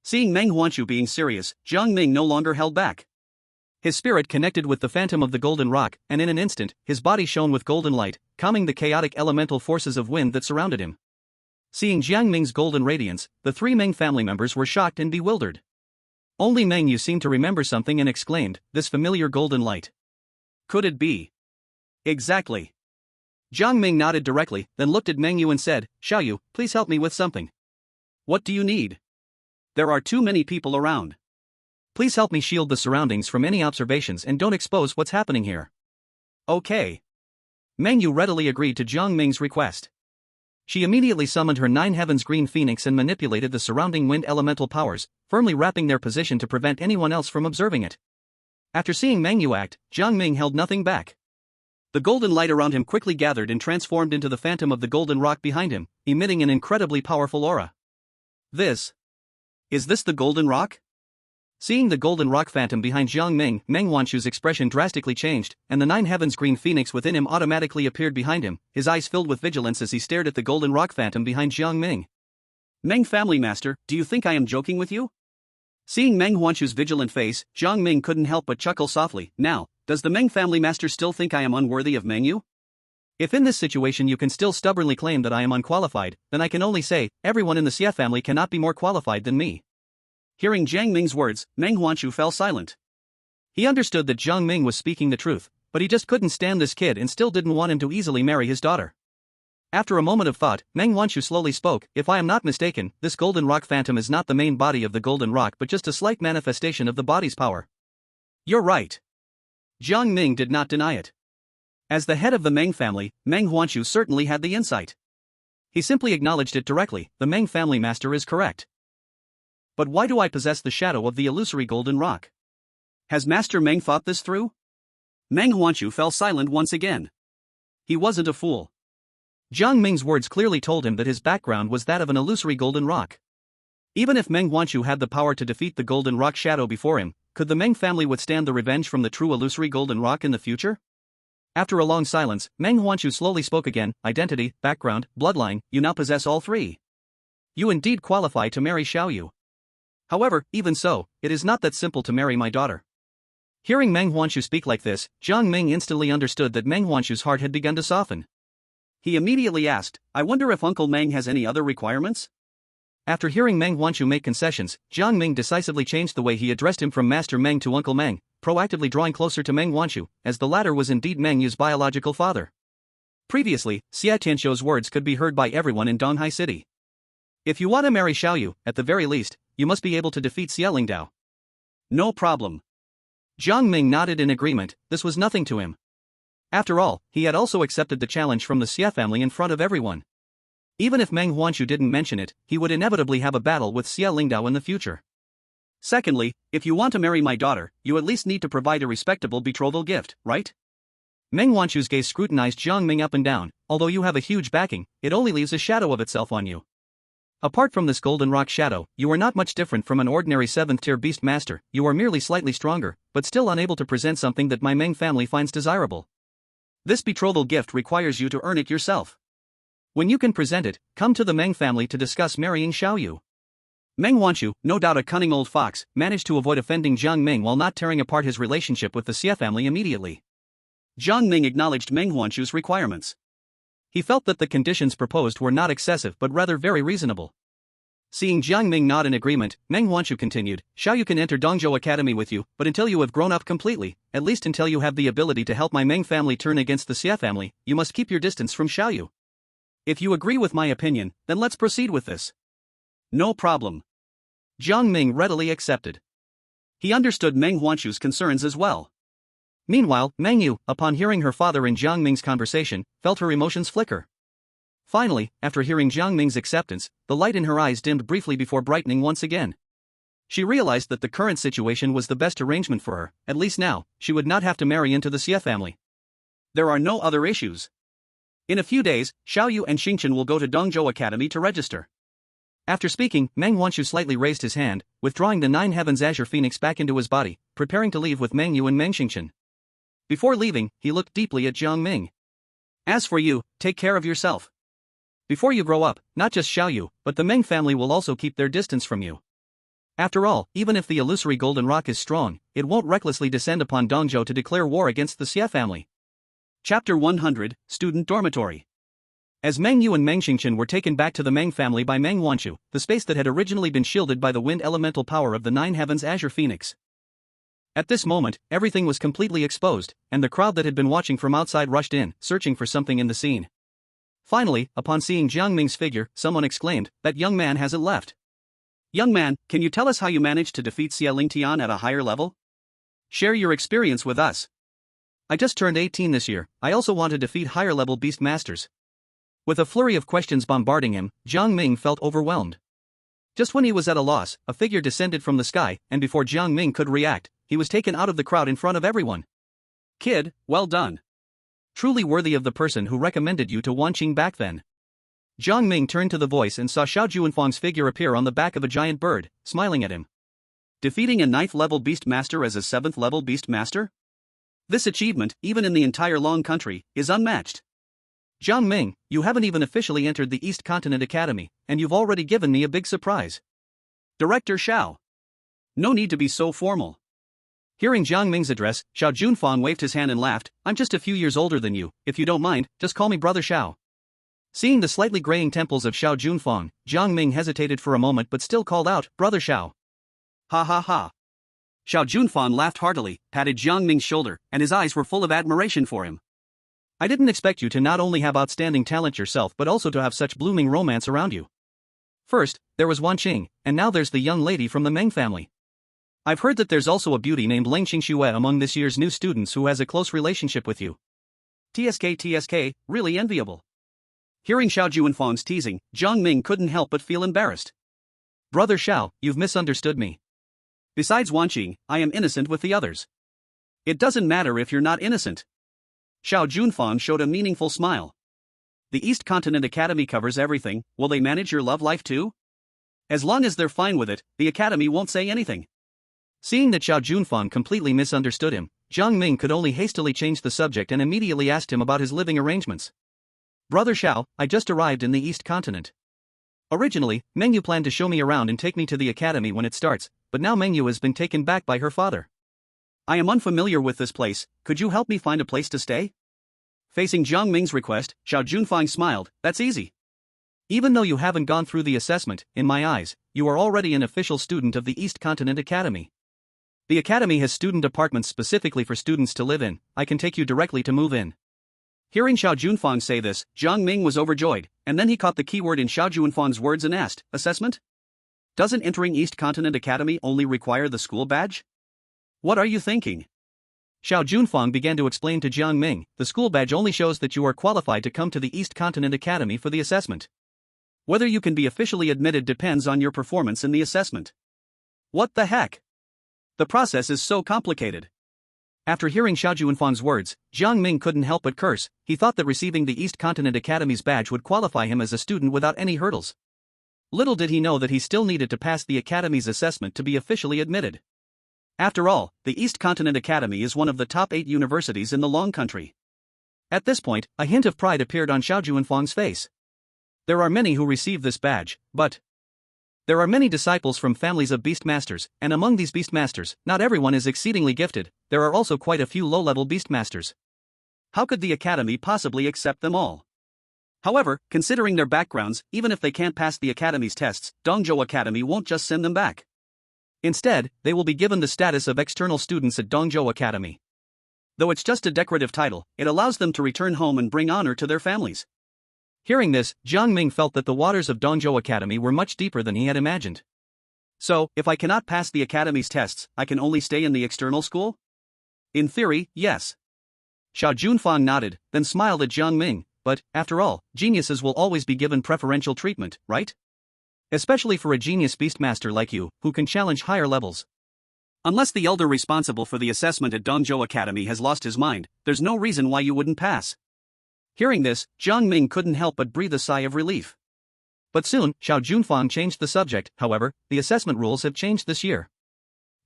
Seeing Meng Wanchu being serious, Jiang Ming no longer held back. His spirit connected with the phantom of the golden rock, and in an instant, his body shone with golden light, calming the chaotic elemental forces of wind that surrounded him. Seeing Jiang Ming's golden radiance, the three Meng family members were shocked and bewildered. Only Meng Yu seemed to remember something and exclaimed, "This familiar golden light. Could it be?" "Exactly." Jiang Ming nodded directly, then looked at Meng Yu and said, "Xiao Yu, please help me with something." "What do you need?" "There are too many people around. Please help me shield the surroundings from any observations and don't expose what's happening here." "Okay." Meng Yu readily agreed to Jiang Ming's request. She immediately summoned her Nine Heavens Green Phoenix and manipulated the surrounding wind elemental powers, firmly wrapping their position to prevent anyone else from observing it. After seeing Meng Yu act, Jiang Ming held nothing back. The golden light around him quickly gathered and transformed into the phantom of the golden rock behind him, emitting an incredibly powerful aura. Is this the golden rock?" Seeing the golden rock phantom behind Jiang Ming, Meng Wanchu's expression drastically changed, and the Nine Heavens Green Phoenix within him automatically appeared behind him, his eyes filled with vigilance as he stared at the golden rock phantom behind Jiang Ming. "Meng family master, do you think I am joking with you?" Seeing Meng Wanchu's vigilant face, Jiang Ming couldn't help but chuckle softly. "Now, does the Meng family master still think I am unworthy of Meng Yu? If in this situation you can still stubbornly claim that I am unqualified, then I can only say, everyone in the Xie family cannot be more qualified than me." Hearing Jiang Ming's words, Meng Wanchu fell silent. He understood that Jiang Ming was speaking the truth, but he just couldn't stand this kid and still didn't want him to easily marry his daughter. After a moment of thought, Meng Wanchu slowly spoke, "If I am not mistaken, this golden rock phantom is not the main body of the golden rock but just a slight manifestation of the body's power." "You're right." Jiang Ming did not deny it. As the head of the Meng family, Meng Wanchu certainly had the insight. He simply acknowledged it directly, "The Meng family master is correct. But why do I possess the shadow of the illusory golden rock? Has Master Meng thought this through?" Meng Wanchu fell silent once again. He wasn't a fool. Jiang Ming's words clearly told him that his background was that of an illusory golden rock. Even if Meng Wanshu had the power to defeat the golden rock shadow before him, could the Meng family withstand the revenge from the true illusory golden rock in the future? After a long silence, Meng Wanshu slowly spoke again. Identity, background, bloodline, you now possess all three. You indeed qualify to marry Xiaoyu. However, even so, it is not that simple to marry my daughter. Hearing Meng Wanshu speak like this, Jiang Ming instantly understood that Meng Wanshu's heart had begun to soften. He immediately asked, I wonder if Uncle Meng has any other requirements? After hearing Meng Wanshu make concessions, Jiang Ming decisively changed the way he addressed him from Master Meng to Uncle Meng, proactively drawing closer to Meng Wanshu, as the latter was indeed Meng Yu's biological father. Previously, Xia Tianxiu's words could be heard by everyone in Donghai City. If you want to marry Xiaoyu, at the very least, you must be able to defeat Xia Lingdao. No problem. Jiang Ming nodded in agreement. This was nothing to him. After all, he had also accepted the challenge from the Xia family in front of everyone. Even if Meng Wanshu didn't mention it, he would inevitably have a battle with Xia Lingdao in the future. Secondly, if you want to marry my daughter, you at least need to provide a respectable betrothal gift, right? Meng Wanshu's gaze scrutinized Jiang Ming up and down. Although you have a huge backing, it only leaves a shadow of itself on you. Apart from this golden rock shadow, you are not much different from an ordinary 7th-tier beast master. You are merely slightly stronger, but still unable to present something that my Meng family finds desirable. This betrothal gift requires you to earn it yourself. When you can present it, come to the Meng family to discuss marrying Xiaoyu. Meng Wanshu, no doubt a cunning old fox, managed to avoid offending Jiang Ming while not tearing apart his relationship with the Xia family immediately. Jiang Ming acknowledged Meng Wanshu's requirements. He felt that the conditions proposed were not excessive but rather very reasonable. Seeing Jiang Ming nod in agreement, Meng Wanshu continued, Xiaoyu can enter Dongzhou Academy with you, but until you have grown up completely, at least until you have the ability to help my Meng family turn against the Xia family, you must keep your distance from Xiaoyu. If you agree with my opinion, then let's proceed with this. No problem. Jiang Ming readily accepted. He understood Meng Wanshu's concerns as well. Meanwhile, Meng Yu, upon hearing her father and Jiang Ming's conversation, felt her emotions flicker. Finally, after hearing Jiang Ming's acceptance, the light in her eyes dimmed briefly before brightening once again. She realized that the current situation was the best arrangement for her. At least now, she would not have to marry into the Xia family. There are no other issues. In a few days, Xiaoyu and Xingchen will go to Dongzhou Academy to register. After speaking, Meng Wanshu slightly raised his hand, withdrawing the 9 Heavens Azure Phoenix back into his body, preparing to leave with Meng Yu and Meng Xingchen. Before leaving, he looked deeply at Jiang Ming. As for you, take care of yourself. Before you grow up, not just Xiaoyu, but the Meng family will also keep their distance from you. After all, even if the illusory golden rock is strong, it won't recklessly descend upon Dongzhou to declare war against the Xia family. Chapter 100, Student Dormitory. As Meng Yu and Meng Xingchen were taken back to the Meng family by Meng Wanshu, the space that had originally been shielded by the wind elemental power of the 9 Heavens Azure Phoenix. At this moment, everything was completely exposed, and the crowd that had been watching from outside rushed in, searching for something in the scene. Finally, upon seeing Jiang Ming's figure, someone exclaimed, "That young man hasn't left." Young man, can you tell us how you managed to defeat Xia Lingtian at a higher level? Share your experience with us. I just turned 18 this year. I also want to defeat higher-level beast masters. With a flurry of questions bombarding him, Jiang Ming felt overwhelmed. Just when he was at a loss, a figure descended from the sky, and before Jiang Ming could react, he was taken out of the crowd in front of everyone. Kid, well done. Truly worthy of the person who recommended you to Wanqing back then. Jiang Ming turned to the voice and saw Xiao Juanfang's figure appear on the back of a giant bird, smiling at him. Defeating a 9th-level beast master as a 7th-level beast master? This achievement, even in the entire Long Country, is unmatched. Jiang Ming, you haven't even officially entered the East Continent Academy, and you've already given me a big surprise. Director Xiao. No need to be so formal. Hearing Jiang Ming's address, Xiao Junfang waved his hand and laughed. I'm just a few years older than you. If you don't mind, just call me Brother Xiao. Seeing the slightly graying temples of Xiao Junfang, Jiang Ming hesitated for a moment but still called out, Brother Xiao. Ha ha ha. Xiao Junfang laughed heartily, patted Jiang Ming's shoulder, and his eyes were full of admiration for him. I didn't expect you to not only have outstanding talent yourself but also to have such blooming romance around you. First, there was Wang Chen, and now there's the young lady from the Meng family. I've heard that there's also a beauty named Leng Xingxue among this year's new students who has a close relationship with you. TSK, really enviable. Hearing Xiao Junfang's teasing, Jiang Ming couldn't help but feel embarrassed. Brother Xiao, you've misunderstood me. Besides Wanqing, I am innocent with the others. It doesn't matter if you're not innocent. Xiao Junfang showed a meaningful smile. The East Continent Academy covers everything. Will they manage your love life too? As long as they're fine with it, the Academy won't say anything. Seeing that Xiao Junfang completely misunderstood him, Jiang Ming could only hastily change the subject and immediately asked him about his living arrangements. Brother Xiao, I just arrived in the East Continent. Originally, Mengyu planned to show me around and take me to the academy when it starts, but now Mengyu has been taken back by her father. I am unfamiliar with this place, could you help me find a place to stay? Facing Jiang Ming's request, Xiao Junfang smiled, that's easy. Even though you haven't gone through the assessment, in my eyes, you are already an official student of the East Continent Academy. The academy has student apartments specifically for students to live in. I can take you directly to move in. Hearing Xiao Junfang say this, Jiang Ming was overjoyed, and then he caught the keyword in Xiao Junfang's words and asked, assessment? Doesn't entering East Continent Academy only require the school badge? What are you thinking? Xiao Junfang began to explain to Jiang Ming, the school badge only shows that you are qualified to come to the East Continent Academy for the assessment. Whether you can be officially admitted depends on your performance in the assessment. What the heck? The process is so complicated. After hearing Xiao Junfang's words, Jiang Ming couldn't help but curse. He thought that receiving the East Continent Academy's badge would qualify him as a student without any hurdles. Little did he know that he still needed to pass the Academy's assessment to be officially admitted. After all, the East Continent Academy is one of the top 8 universities in the Long Country. At this point, a hint of pride appeared on Xiao Junfang's face. There are many who receive this badge, but there are many disciples from families of Beastmasters, and among these Beastmasters, not everyone is exceedingly gifted. There are also quite a few low-level Beastmasters. How could the Academy possibly accept them all? However, considering their backgrounds, even if they can't pass the Academy's tests, Dongzhou Academy won't just send them back. Instead, they will be given the status of external students at Dongzhou Academy. Though it's just a decorative title, it allows them to return home and bring honor to their families. Hearing this, Jiang Ming felt that the waters of Dongzhou Academy were much deeper than he had imagined. So, if I cannot pass the Academy's tests, I can only stay in the external school? In theory, yes. Xiao Junfang nodded, then smiled at Jiang Ming, but, after all, geniuses will always be given preferential treatment, right? Especially for a genius Beastmaster like you, who can challenge higher levels. Unless the elder responsible for the assessment at Dongzhou Academy has lost his mind, there's no reason why you wouldn't pass. Hearing this, Jiang Ming couldn't help but breathe a sigh of relief. But soon, Xiao Junfang changed the subject. However, the assessment rules have changed this year.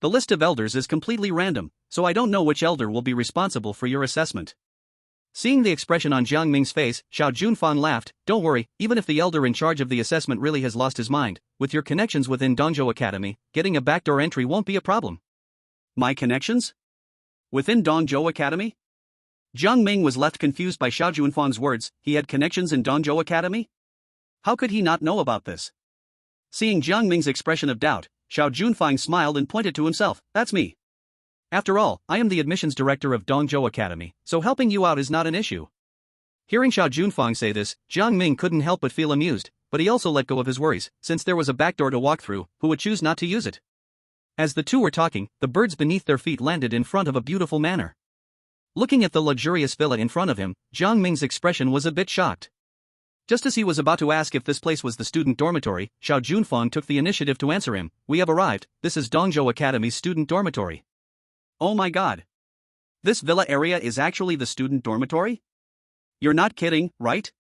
The list of elders is completely random, so I don't know which elder will be responsible for your assessment. Seeing the expression on Jiang Ming's face, Xiao Junfang laughed. Don't worry, even if the elder in charge of the assessment really has lost his mind, with your connections within Dongzhou Academy, getting a backdoor entry won't be a problem. My connections? Within Dongzhou Academy? Jiang Ming was left confused by Xiao Junfang's words. He had connections in Dongzhou Academy? How could he not know about this? Seeing Jiang Ming's expression of doubt, Xiao Junfang smiled and pointed to himself. That's me. After all, I am the admissions director of Dongzhou Academy, so helping you out is not an issue. Hearing Xiao Junfang say this, Jiang Ming couldn't help but feel amused, but he also let go of his worries, since there was a backdoor to walk through. Who would choose not to use it? As the two were talking, the birds beneath their feet landed in front of a beautiful manor. Looking at the luxurious villa in front of him, Jiang Ming's expression was a bit shocked. Just as he was about to ask if this place was the student dormitory, Xiao Junfang took the initiative to answer him. We have arrived. This is Dongzhou Academy's student dormitory. Oh my god. This villa area is actually the student dormitory? You're not kidding, right?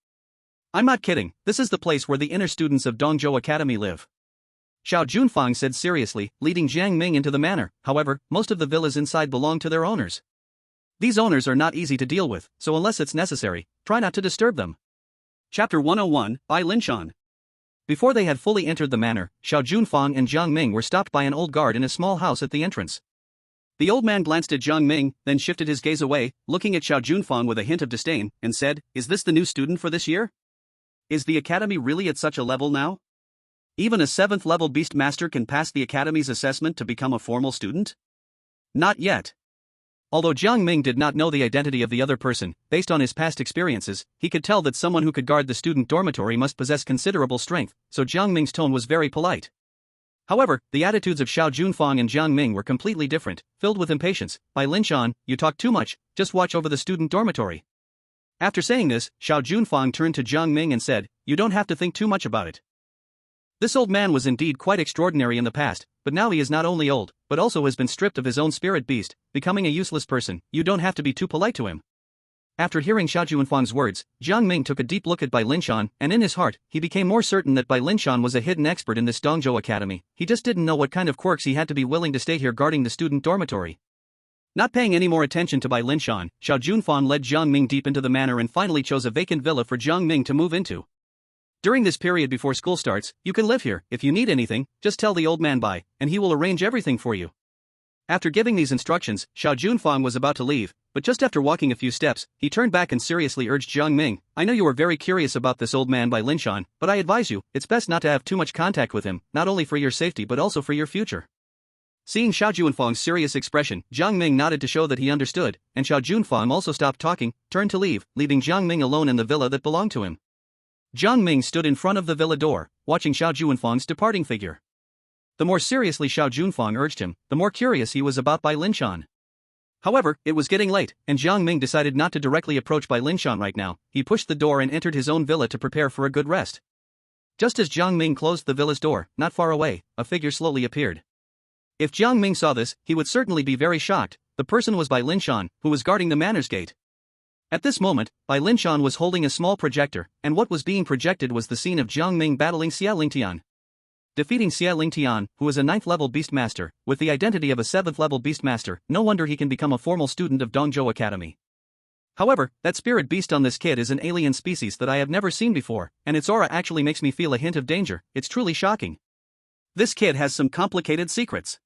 I'm not kidding, this is the place where the inner students of Dongzhou Academy live. Xiao Junfang said seriously, leading Jiang Ming into the manor. However, most of the villas inside belong to their owners. These owners are not easy to deal with, so unless it's necessary, try not to disturb them. Chapter 101, by Linshan. Before they had fully entered the manor, Xiao Junfang and Jiang Ming were stopped by an old guard in a small house at the entrance. The old man glanced at Jiang Ming, then shifted his gaze away, looking at Xiao Junfang with a hint of disdain, and said, Is this the new student for this year? Is the academy really at such a level now? Even a 7th level Beastmaster can pass the academy's assessment to become a formal student? Not yet. Although Jiang Ming did not know the identity of the other person, based on his past experiences, he could tell that someone who could guard the student dormitory must possess considerable strength, so Jiang Ming's tone was very polite. However, the attitudes of Xiao Junfang and Jiang Ming were completely different, filled with impatience. By Linshan, you talk too much, just watch over the student dormitory. After saying this, Xiao Junfang turned to Jiang Ming and said, You don't have to think too much about it. This old man was indeed quite extraordinary in the past, but now he is not only old, but also has been stripped of his own spirit beast, becoming a useless person. You don't have to be too polite to him. After hearing Xiao Juanfang's words, Jiang Ming took a deep look at Bai Linshan, and in his heart, he became more certain that Bai Linshan was a hidden expert in this Dongzhou Academy. He just didn't know what kind of quirks he had to be willing to stay here guarding the student dormitory. Not paying any more attention to Bai Linshan, Xiao Junfang led Jiang Ming deep into the manor and finally chose a vacant villa for Jiang Ming to move into. During this period before school starts, you can live here. If you need anything, just tell the old man Bai, and he will arrange everything for you. After giving these instructions, Xiao Junfang was about to leave, but just after walking a few steps, he turned back and seriously urged Jiang Ming, I know you are very curious about this old man Bai Linshan, but I advise you, it's best not to have too much contact with him, not only for your safety but also for your future. Seeing Xiao Junfang's serious expression, Jiang Ming nodded to show that he understood, and Xiao Junfang also stopped talking, turned to leave, leaving Jiang Ming alone in the villa that belonged to him. Jiang Ming stood in front of the villa door, watching Xiao Junfang's departing figure. The more seriously Xiao Junfang urged him, the more curious he was about Bai Linshan. However, it was getting late, and Jiang Ming decided not to directly approach Bai Linshan right now. He pushed the door and entered his own villa to prepare for a good rest. Just as Jiang Ming closed the villa's door, not far away, a figure slowly appeared. If Jiang Ming saw this, he would certainly be very shocked. The person was Bai Linshan, who was guarding the manor's gate. At this moment, Bai Linshan was holding a small projector, and what was being projected was the scene of Jiang Ming battling Xia Lingtian. Defeating Xia Lingtian, who is a 9th-level Beastmaster, with the identity of a 7th-level Beastmaster, no wonder he can become a formal student of Dongzhou Academy. However, that spirit beast on this kid is an alien species that I have never seen before, and its aura actually makes me feel a hint of danger. It's truly shocking. This kid has some complicated secrets.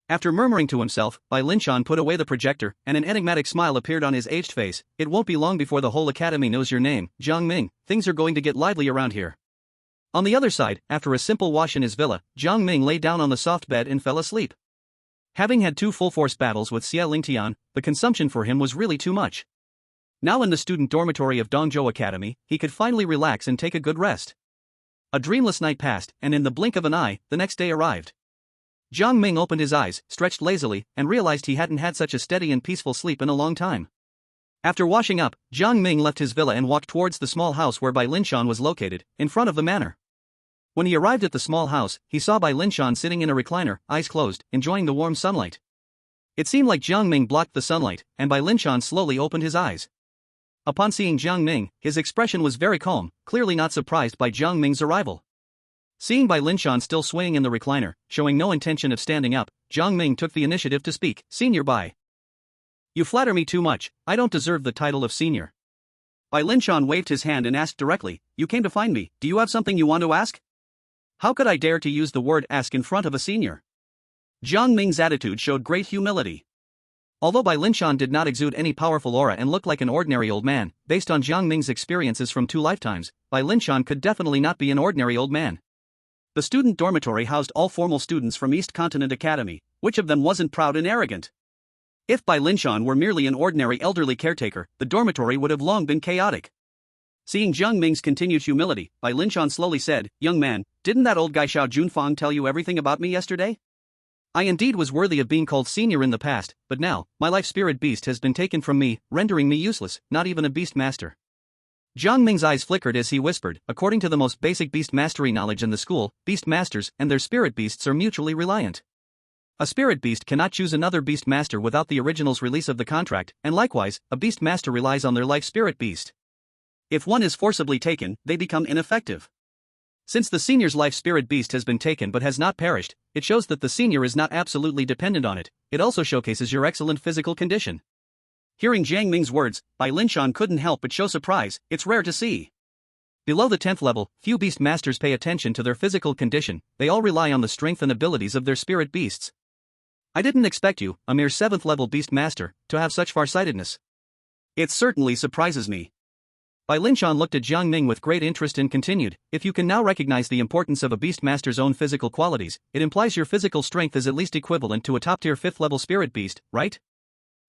After murmuring to himself, Bai Linshan put away the projector, and an enigmatic smile appeared on his aged face. It won't be long before the whole academy knows your name, Jiang Ming. Things are going to get lively around here. On the other side, after a simple wash in his villa, Jiang Ming lay down on the soft bed and fell asleep. Having had 2 full-force battles with Xia Lingtian, the consumption for him was really too much. Now in the student dormitory of Dongzhou Academy, he could finally relax and take a good rest. A dreamless night passed, and in the blink of an eye, the next day arrived. Jiang Ming opened his eyes, stretched lazily, and realized he hadn't had such a steady and peaceful sleep in a long time. After washing up, Jiang Ming left his villa and walked towards the small house where Bai Linshan was located, in front of the manor. When he arrived at the small house, he saw Bai Linshan sitting in a recliner, eyes closed, enjoying the warm sunlight. It seemed like Jiang Ming blocked the sunlight, and Bai Linshan slowly opened his eyes. Upon seeing Jiang Ming, his expression was very calm, clearly not surprised by Jiang Ming's arrival. Seeing Bai Linshan still swaying in the recliner, showing no intention of standing up, Jiang Ming took the initiative to speak. Senior Bai. You flatter me too much, I don't deserve the title of senior. Bai Linshan waved his hand and asked directly, you came to find me, do you have something you want to ask? How could I dare to use the word ask in front of a senior? Jiang Ming's attitude showed great humility. Although Bai Linshan did not exude any powerful aura and looked like an ordinary old man, based on Jiang Ming's experiences from 2 lifetimes, Bai Linshan could definitely not be an ordinary old man. The student dormitory housed all formal students from East Continent Academy. Which of them wasn't proud and arrogant? If Bai Linshan were merely an ordinary elderly caretaker, the dormitory would have long been chaotic. Seeing Jiang Ming's continued humility, Bai Linshan slowly said, young man, didn't that old guy Xiao Junfang tell you everything about me yesterday? I indeed was worthy of being called senior in the past, but now, my life spirit beast has been taken from me, rendering me useless, not even a beast master. Jiang Ming's eyes flickered as he whispered, according to the most basic beast mastery knowledge in the school, beast masters and their spirit beasts are mutually reliant. A spirit beast cannot choose another beast master without the original's release of the contract, and likewise, a beast master relies on their life spirit beast. If one is forcibly taken, they become ineffective. Since the senior's life spirit beast has been taken but has not perished, it shows that the senior is not absolutely dependent on it. It also showcases your excellent physical condition. Hearing Jiang Ming's words, Bai Linshan couldn't help but show surprise. It's rare to see. Below the 10th level, few beast masters pay attention to their physical condition, they all rely on the strength and abilities of their spirit beasts. I didn't expect you, a mere 7th level beast master, to have such farsightedness. It certainly surprises me. Bai Linshan looked at Jiang Ming with great interest and continued, if you can now recognize the importance of a beast master's own physical qualities, it implies your physical strength is at least equivalent to a top-tier 5th level spirit beast, right?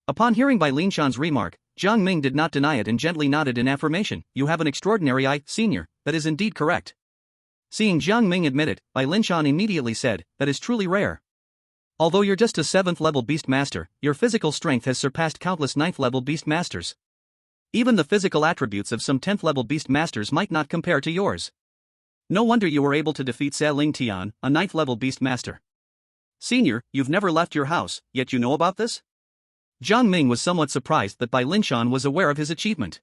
Upon hearing Bai Linshan's remark, Jiang Ming did not deny it and gently nodded in affirmation. You have an extraordinary eye, senior, that is indeed correct. Seeing Jiang Ming admit it, Bai Linshan immediately said, that is truly rare. Although you're just a 7th level beast master, your physical strength has surpassed countless 9th level beast masters. Even the physical attributes of some 10th level beast masters might not compare to yours. No wonder you were able to defeat Xia Lingtian, a 9th level beast master. Senior, you've never left your house, yet you know about this? Jiang Ming was somewhat surprised that Bai Linshan was aware of his achievement.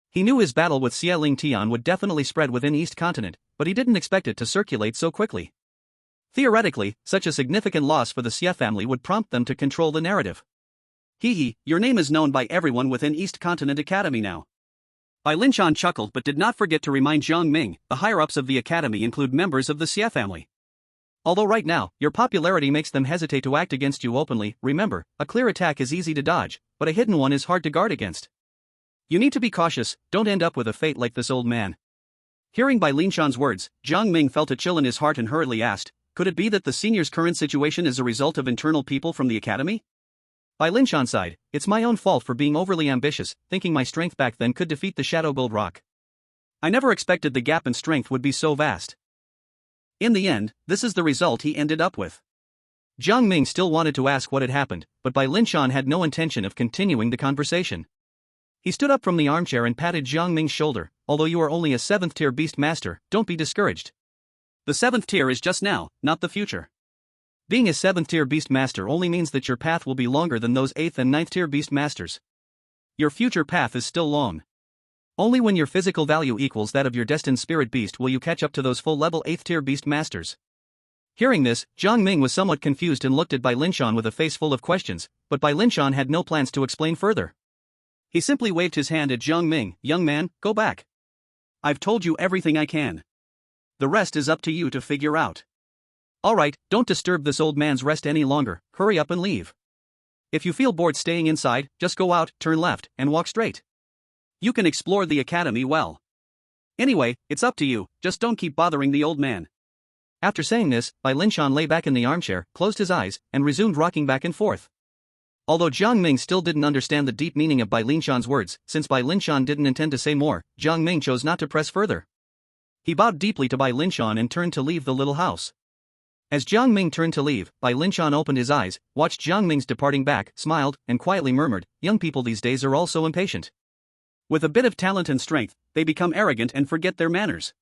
He knew his battle with Xie Ling Tian would definitely spread within East Continent, but he didn't expect it to circulate so quickly. Theoretically, such a significant loss for the Xie family would prompt them to control the narrative. Hee, your name is known by everyone within East Continent Academy now. Bai Linshan chuckled but did not forget to remind Jiang Ming, the higher-ups of the academy include members of the Xie family. Although right now, your popularity makes them hesitate to act against you openly, remember, a clear attack is easy to dodge, but a hidden one is hard to guard against. You need to be cautious, don't end up with a fate like this old man. Hearing Bai Linshan's words, Jiang Ming felt a chill in his heart and hurriedly asked, could it be that the senior's current situation is a result of internal people from the academy? Bai Linshan sighed, it's my own fault for being overly ambitious, thinking my strength back then could defeat the Shadow Gold Rock. I never expected the gap in strength would be so vast. In the end, this is the result he ended up with. Jiang Ming still wanted to ask what had happened, but Bai Linshan had no intention of continuing the conversation. He stood up from the armchair and patted Jiang Ming's shoulder, although you are only a 7th tier beast master, don't be discouraged. The 7th tier is just now, not the future. Being a 7th tier beast master only means that your path will be longer than those 8th and 9th tier beast masters. Your future path is still long. Only when your physical value equals that of your destined spirit beast will you catch up to those full-level 8th tier beast masters. Hearing this, Jiang Ming was somewhat confused and looked at Bai Linshan with a face full of questions, but Bai Linshan had no plans to explain further. He simply waved his hand at Jiang Ming, young man, go back. I've told you everything I can. The rest is up to you to figure out. Alright, don't disturb this old man's rest any longer, hurry up and leave. If you feel bored staying inside, just go out, turn left, and walk straight. You can explore the academy well. Anyway, it's up to you, just don't keep bothering the old man. After saying this, Bai Linshan lay back in the armchair, closed his eyes, and resumed rocking back and forth. Although Jiang Ming still didn't understand the deep meaning of Bai Linshan's words, since Bai Linshan didn't intend to say more, Jiang Ming chose not to press further. He bowed deeply to Bai Linshan and turned to leave the little house. As Jiang Ming turned to leave, Bai Linshan opened his eyes, watched Jiang Ming's departing back, smiled, and quietly murmured, young people these days are all so impatient. With a bit of talent and strength, they become arrogant and forget their manners.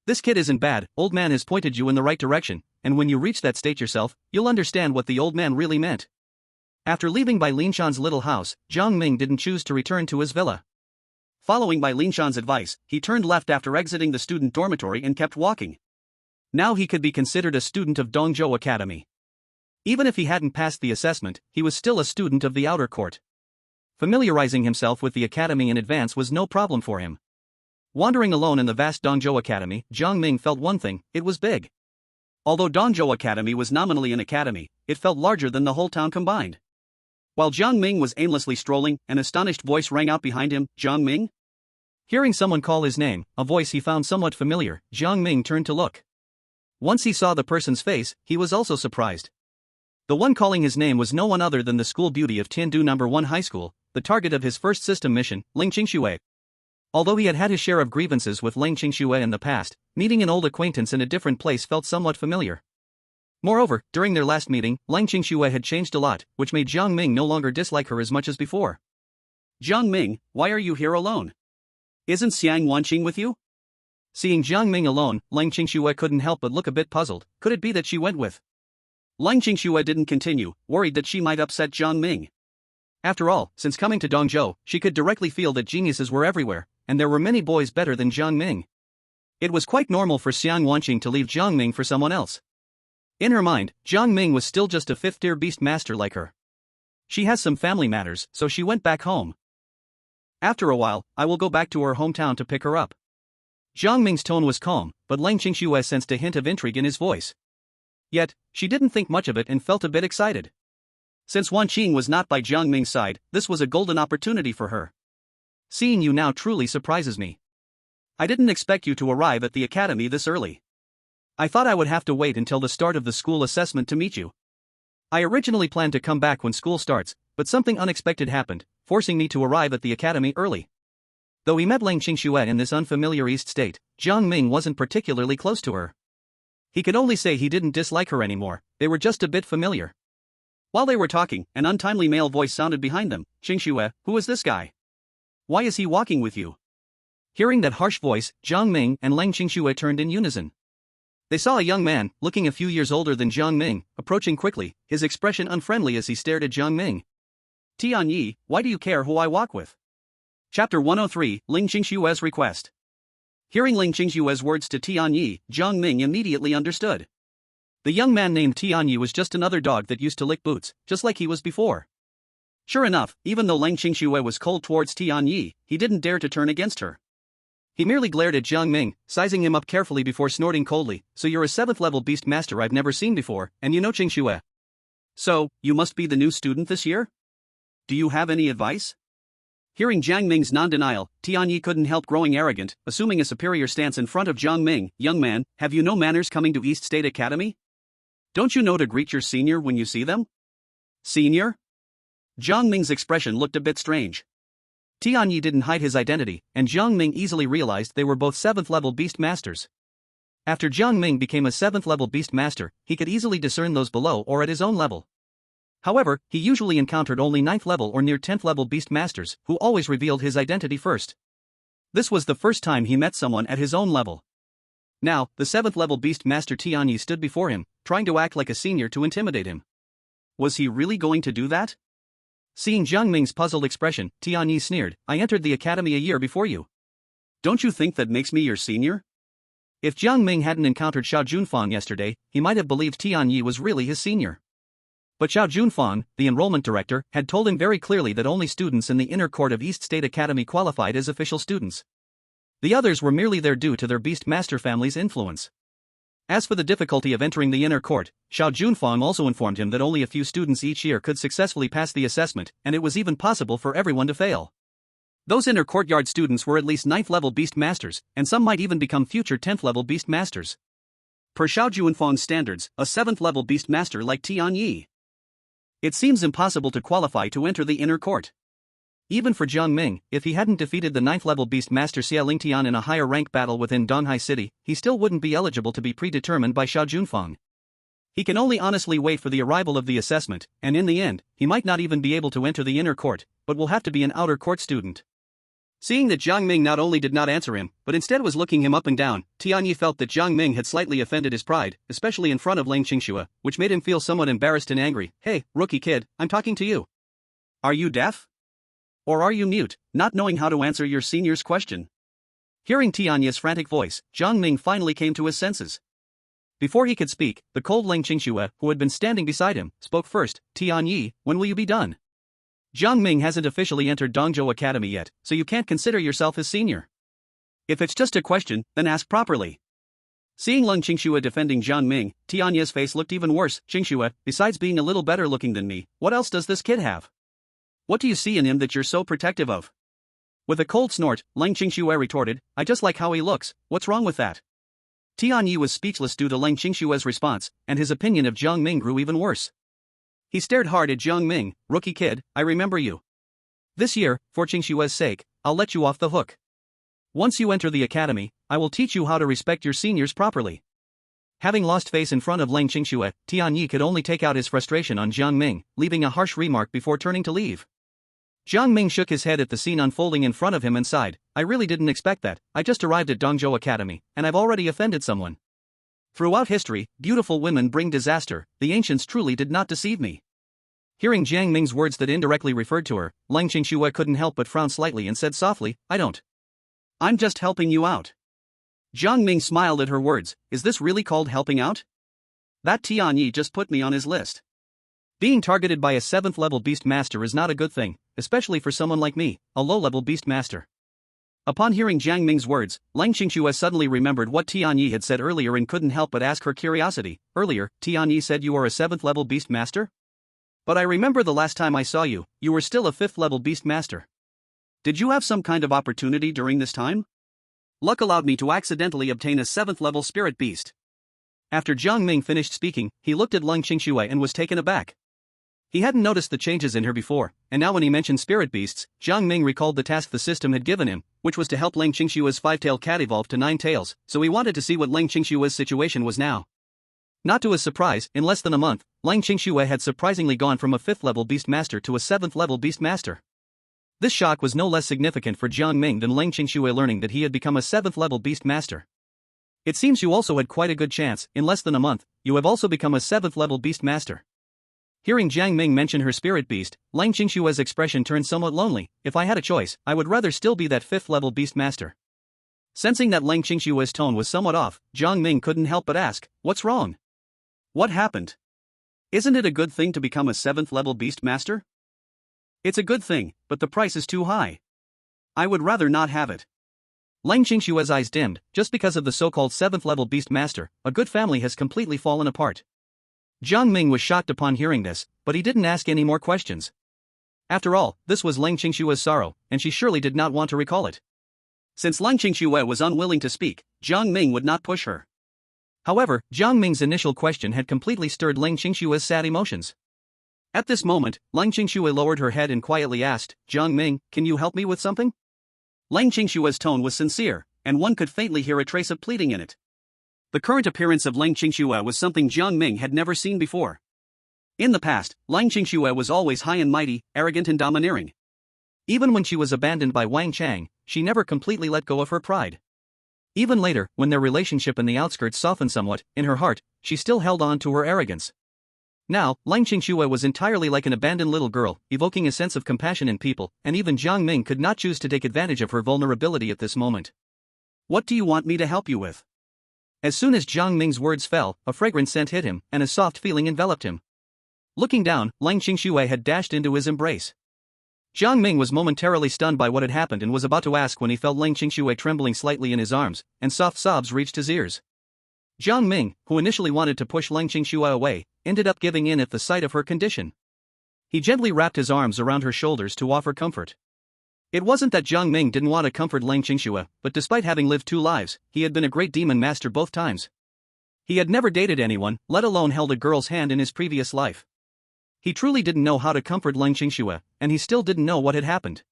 This kid isn't bad, old man has pointed you in the right direction, and when you reach that state yourself, you'll understand what the old man really meant. After leaving Bai Linshan's little house, Jiang Ming didn't choose to return to his villa. Following Bai Linshan's advice, he turned left after exiting the student dormitory and kept walking. Now he could be considered a student of Dongzhou Academy. Even if he hadn't passed the assessment, he was still a student of the outer court. Familiarizing himself with the academy in advance was no problem for him. Wandering alone in the vast Dongzhou Academy, Jiang Ming felt one thing, it was big. Although Dongzhou Academy was nominally an academy, it felt larger than the whole town combined. While Jiang Ming was aimlessly strolling, an astonished voice rang out behind him, Jiang Ming? Hearing someone call his name, a voice he found somewhat familiar, Jiang Ming turned to look. Once he saw the person's face, he was also surprised. The one calling his name was no one other than the school beauty of Tiandu No. 1 High School, the target of his first system mission, Ling Qingxue. Although he had had his share of grievances with Ling Qingxue in the past, meeting an old acquaintance in a different place felt somewhat familiar. Moreover, during their last meeting, Ling Qingxue had changed a lot, which made Jiang Ming no longer dislike her as much as before. Jiang Ming, why are you here alone? Isn't Xiang Wanqing with you? Seeing Jiang Ming alone, Ling Qingxue couldn't help but look a bit puzzled. Could it be that she went with? Ling Qingxue didn't continue, worried that she might upset Jiang Ming. After all, since coming to Dongzhou, she could directly feel that geniuses were everywhere, and there were many boys better than Jiang Ming. It was quite normal for Xiang Wanqing to leave Jiang Ming for someone else. In her mind, Jiang Ming was still just a 5th-tier beast master like her. She has some family matters, so she went back home. After a while, I will go back to her hometown to pick her up. Jiang Ming's tone was calm, but Ling Qingxue sensed a hint of intrigue in his voice. Yet, she didn't think much of it and felt a bit excited. Since Wanqing was not by Jiang Ming's side, this was a golden opportunity for her. Seeing you now truly surprises me. I didn't expect you to arrive at the academy this early. I thought I would have to wait until the start of the school assessment to meet you. I originally planned to come back when school starts, but something unexpected happened, forcing me to arrive at the academy early. Though he met Ling Qingxue in this unfamiliar East state, Jiang Ming wasn't particularly close to her. He could only say he didn't dislike her anymore, they were just a bit familiar. While they were talking, an untimely male voice sounded behind them. Qingxue, who is this guy? Why is he walking with you? Hearing that harsh voice, Jiang Ming and Ling Qingxue turned in unison. They saw a young man, looking a few years older than Jiang Ming, approaching quickly, his expression unfriendly as he stared at Jiang Ming. Tianyi, why do you care who I walk with? Chapter 103, Ling Qingshue's request. Hearing Ling Qingshue's words to Tianyi, Jiang Ming immediately understood. The young man named Tianyi was just another dog that used to lick boots, just like he was before. Sure enough, even though Ling Qingxue was cold towards Tianyi, he didn't dare to turn against her. He merely glared at Jiang Ming, sizing him up carefully before snorting coldly, "So you're a 7th level beast master I've never seen before, and you know Qingxue. So, you must be the new student this year? Do you have any advice?" Hearing Jiang Ming's non-denial, Tianyi couldn't help growing arrogant, assuming a superior stance in front of Jiang Ming. "Young man, have you no manners coming to East State Academy? Don't you know to greet your senior when you see them?" "Senior?" Jiang Ming's expression looked a bit strange. Tianyi didn't hide his identity, and Jiang Ming easily realized they were both 7th level beast masters. After Jiang Ming became a 7th level beast master, he could easily discern those below or at his own level. However, he usually encountered only 9th level or near 10th level beast masters, who always revealed his identity first. This was the first time he met someone at his own level. Now, the 7th level beast master Tianyi stood before him, trying to act like a senior to intimidate him. Was he really going to do that? Seeing Jiang Ming's puzzled expression, Tianyi sneered, "I entered the academy a year before you. Don't you think that makes me your senior?" If Jiang Ming hadn't encountered Xiao Junfang yesterday, he might have believed Tianyi was really his senior. But Xiao Junfang, the enrollment director, had told him very clearly that only students in the inner court of East State Academy qualified as official students. The others were merely there due to their beast master family's influence. As for the difficulty of entering the inner court, Xiao Junfang also informed him that only a few students each year could successfully pass the assessment, and it was even possible for everyone to fail. Those inner courtyard students were at least 9th level beast masters, and some might even become future 10th level beast masters. Per Xiao Junfang's standards, a 7th level beast master like Tianyi, it seems impossible to qualify to enter the inner court. Even for Jiang Ming, if he hadn't defeated the 9th level beast master Xia Lingtian in a higher rank battle within Donghai City, he still wouldn't be eligible to be predetermined by Xiao Junfang. He can only honestly wait for the arrival of the assessment, and in the end, he might not even be able to enter the inner court, but will have to be an outer court student. Seeing that Jiang Ming not only did not answer him, but instead was looking him up and down, Tianyi felt that Jiang Ming had slightly offended his pride, especially in front of Ling Qingxue, which made him feel somewhat embarrassed and angry. "Hey, rookie kid, I'm talking to you. Are you deaf? Or are you mute, not knowing how to answer your senior's question?" Hearing Tianyi's frantic voice, Jiang Ming finally came to his senses. Before he could speak, the cold Ling Qingxue, who had been standing beside him, spoke first. "Tianyi, when will you be done? Jiang Ming hasn't officially entered Dongzhou Academy yet, so you can't consider yourself his senior. If it's just a question, then ask properly." Seeing Ling Qingxue defending Jiang Ming, Tianyi's face looked even worse. "Qingxue, besides being a little better looking than me, what else does this kid have? What do you see in him that you're so protective of?" With a cold snort, Ling Qingxue retorted, "I just like how he looks, what's wrong with that?" Tianyi was speechless due to Ling Qingxue's response, and his opinion of Jiang Ming grew even worse. He stared hard at Jiang Ming. "Rookie kid, I remember you. This year, for Qingxue's sake, I'll let you off the hook. Once you enter the academy, I will teach you how to respect your seniors properly." Having lost face in front of Ling Qingxue, Tianyi could only take out his frustration on Jiang Ming, leaving a harsh remark before turning to leave. Jiang Ming shook his head at the scene unfolding in front of him and sighed. "I really didn't expect that. I just arrived at Dongzhou Academy, and I've already offended someone. Throughout history, beautiful women bring disaster. The ancients truly did not deceive me." Hearing Jiang Ming's words that indirectly referred to her, Ling Qingxue couldn't help but frown slightly and said softly, I'm just helping you out." Jiang Ming smiled at her words. "Is this really called helping out? That Tianyi just put me on his list. Being targeted by a 7th level beast master is not a good thing, especially for someone like me, a low-level beast master." Upon hearing Jiang Ming's words, Ling Qingxue suddenly remembered what Tianyi had said earlier and couldn't help but ask her curiosity. "Earlier, Tianyi said you are a 7th level beast master? But I remember the last time I saw you, you were still a 5th level beast master. Did you have some kind of opportunity during this time? Luck allowed me to accidentally obtain a 7th level spirit beast." After Jiang Ming finished speaking, he looked at Ling Qingxue and was taken aback. He hadn't noticed the changes in her before, and now when he mentioned spirit beasts, Jiang Ming recalled the task the system had given him, which was to help Ling Qingxue's 5-tailed cat evolve to 9 tails, so he wanted to see what Ling Qingxue's situation was now. Not to his surprise, in less than a month, Ling Qingxue had surprisingly gone from a 5th level beast master to a 7th level beast master. This shock was no less significant for Jiang Ming than Ling Qingxue learning that he had become a 7th level beast master. "It seems you also had quite a good chance. In less than a month, you have also become a 7th level beast master. Hearing Jiang Ming mention her spirit beast, Lang Qingshue's expression turned somewhat lonely. If I had a choice, I would rather still be that 5th level beast master. Sensing that Lang Qingshue's tone was somewhat off, Jiang Ming couldn't help but ask, what's wrong? What happened? Isn't it a good thing to become a 7th level beast master? It's a good thing, but the price is too high. I would rather not have it. Lang Qingshue's eyes dimmed. Just because of the so-called 7th level beast master, a good family has completely fallen apart. Jiang Ming was shocked upon hearing this, but he didn't ask any more questions. After all, this was Lang Qingshue's sorrow, and she surely did not want to recall it. Since Lang Qingxue was unwilling to speak, Jiang Ming would not push her. However, Jiang Ming's initial question had completely stirred Lang Qingshue's sad emotions. At this moment, Lang Qingxue lowered her head and quietly asked, Jiang Ming, can you help me with something? Lang Qingshue's tone was sincere, and one could faintly hear a trace of pleading in it. The current appearance of Lang Qingxue was something Jiang Ming had never seen before. In the past, Lang Qingxue was always high and mighty, arrogant and domineering. Even when she was abandoned by Wang Chen, she never completely let go of her pride. Even later, when their relationship in the outskirts softened somewhat, in her heart, she still held on to her arrogance. Now, Lang Qingshuo was entirely like an abandoned little girl, evoking a sense of compassion in people, and even Jiang Ming could not choose to take advantage of her vulnerability at this moment. What do you want me to help you with? As soon as Jiang Ming's words fell, a fragrant scent hit him, and a soft feeling enveloped him. Looking down, Lang Qingshuo had dashed into his embrace. Jiang Ming was momentarily stunned by what had happened and was about to ask when he felt Lang Qingshuo trembling slightly in his arms, and soft sobs reached his ears. Jiang Ming, who initially wanted to push Lang Qingshuo away, ended up giving in at the sight of her condition. He gently wrapped his arms around her shoulders to offer comfort. It wasn't that Jiang Ming didn't want to comfort Lang Qingshuo, but despite having lived 2 lives, he had been a great demon master both times. He had never dated anyone, let alone held a girl's hand in his previous life. He truly didn't know how to comfort Lang Qingshuo, and he still didn't know what had happened.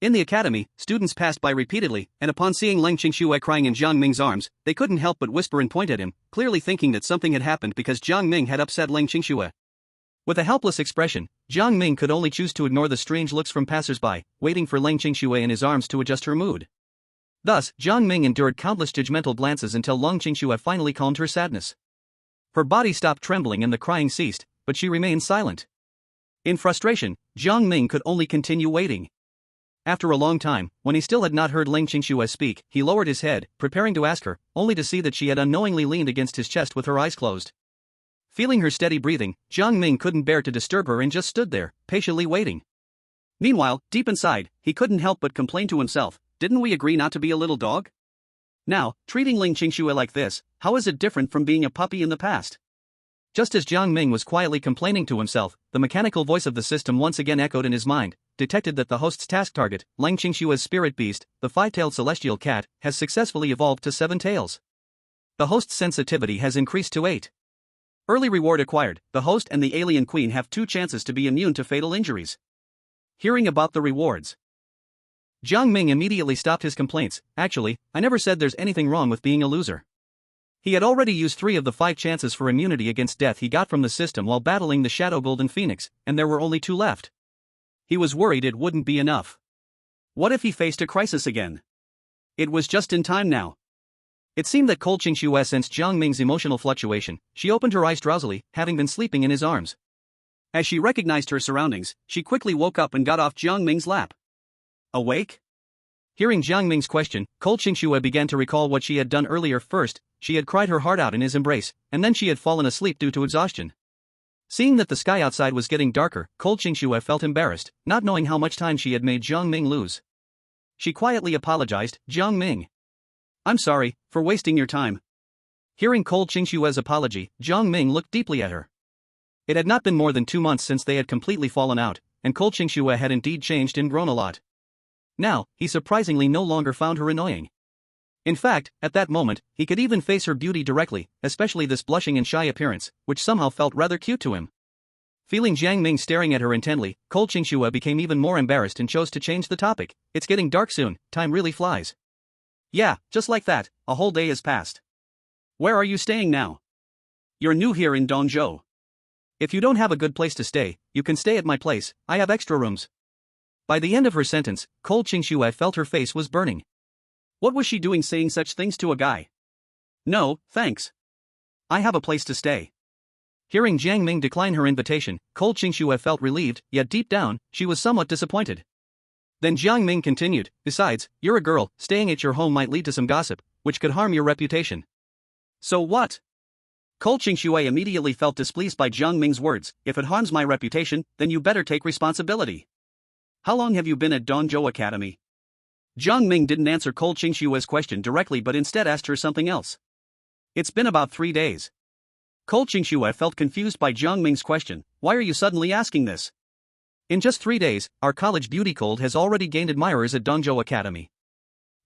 In the academy, students passed by repeatedly, and upon seeing Lang Qingshuo crying in Jiang Ming's arms, they couldn't help but whisper and point at him, clearly thinking that something had happened because Jiang Ming had upset Lang Qingshuo. With a helpless expression, Jiang Ming could only choose to ignore the strange looks from passers-by, waiting for Lang Qingshuo in his arms to adjust her mood. Thus, Jiang Ming endured countless judgmental glances until Lang Qingshuo finally calmed her sadness. Her body stopped trembling and the crying ceased, but she remained silent. In frustration, Jiang Ming could only continue waiting. After a long time, when he still had not heard Lang Qingshuo speak, he lowered his head, preparing to ask her, only to see that she had unknowingly leaned against his chest with her eyes closed. Feeling her steady breathing, Jiang Ming couldn't bear to disturb her and just stood there, patiently waiting. Meanwhile, deep inside, he couldn't help but complain to himself, didn't we agree not to be a little dog? Now, treating Lang Qingshuo like this, how is it different from being a puppy in the past? Just as Jiang Ming was quietly complaining to himself, the mechanical voice of the system once again echoed in his mind, detected that the host's task target, Lang Qingshuo's spirit beast, the 5-tailed celestial cat, has successfully evolved to 7 tails. The host's sensitivity has increased to 8. Early reward acquired, the host and the alien queen have 2 chances to be immune to fatal injuries. Hearing about the rewards, Jiang Ming immediately stopped his complaints. Actually, I never said there's anything wrong with being a loser. He had already used 3 of the 5 chances for immunity against death he got from the system while battling the Shadow Golden Phoenix, and there were only 2 left. He was worried it wouldn't be enough. What if he faced a crisis again? It was just in time now. It seemed that Cold Qingshuo sensed Jiang Ming's emotional fluctuation. She opened her eyes drowsily, having been sleeping in his arms. As she recognized her surroundings, she quickly woke up and got off Jiang Ming's lap. Awake? Hearing Jiang Ming's question, Cold Qingshuo began to recall what she had done earlier. First, she had cried her heart out in his embrace, and then she had fallen asleep due to exhaustion. Seeing that the sky outside was getting darker, Cold Qingshuo felt embarrassed, not knowing how much time she had made Jiang Ming lose. She quietly apologized, Jiang Ming. I'm sorry for wasting your time. Hearing Cold Qingshuo's apology, Jiang Ming looked deeply at her. It had not been more than 2 months since they had completely fallen out, and Cold Qingshuo had indeed changed and grown a lot. Now, he surprisingly no longer found her annoying. In fact, at that moment, he could even face her beauty directly, especially this blushing and shy appearance, which somehow felt rather cute to him. Feeling Jiang Ming staring at her intently, Cold Qingshuo became even more embarrassed and chose to change the topic. It's getting dark soon, time really flies. Yeah, just like that, a whole day has passed. Where are you staying now? You're new here in Dongzhou. If you don't have a good place to stay, you can stay at my place, I have extra rooms. By the end of her sentence, Cold Qingshuo felt her face was burning. What was she doing saying such things to a guy? No, thanks. I have a place to stay. Hearing Jiang Ming decline her invitation, cold Qingxue felt relieved, yet deep down, she was somewhat disappointed. Then Jiang Ming continued, besides, you're a girl, staying at your home might lead to some gossip, which could harm your reputation. So what? Cold Qingxue immediately felt displeased by Jiang Ming's words. If it harms my reputation, then you better take responsibility. How long have you been at Dongzhou Academy? Jiang Ming didn't answer cold Qingxue's question directly but instead asked her something else. It's been about 3 days. Cold Qingxue felt confused by Jiang Ming's question. Why are you suddenly asking this? In just 3 days, our college beauty cult has already gained admirers at Dongzhou Academy.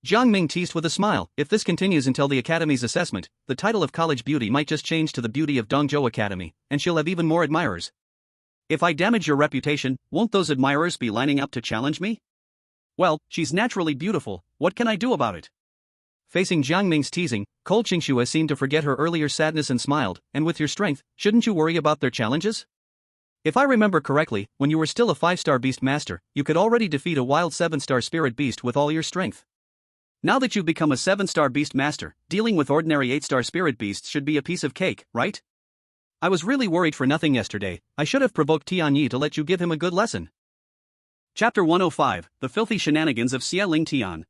Jiang Ming teased with a smile. If this continues until the Academy's assessment, the title of college beauty might just change to the beauty of Dongzhou Academy, and she'll have even more admirers. If I damage your reputation, won't those admirers be lining up to challenge me? Well, she's naturally beautiful, what can I do about it? Facing Jiang Ming's teasing, cold Qingxue seemed to forget her earlier sadness and smiled. And with your strength, shouldn't you worry about their challenges? If I remember correctly, when you were still a 5-star beast master, you could already defeat a wild 7-star spirit beast with all your strength. Now that you've become a 7-star beast master, dealing with ordinary 8-star spirit beasts should be a piece of cake, right? I was really worried for nothing yesterday. I should have provoked Tianyi to let you give him a good lesson. Chapter 105, The Filthy Shenanigans of Xie Ling Tian.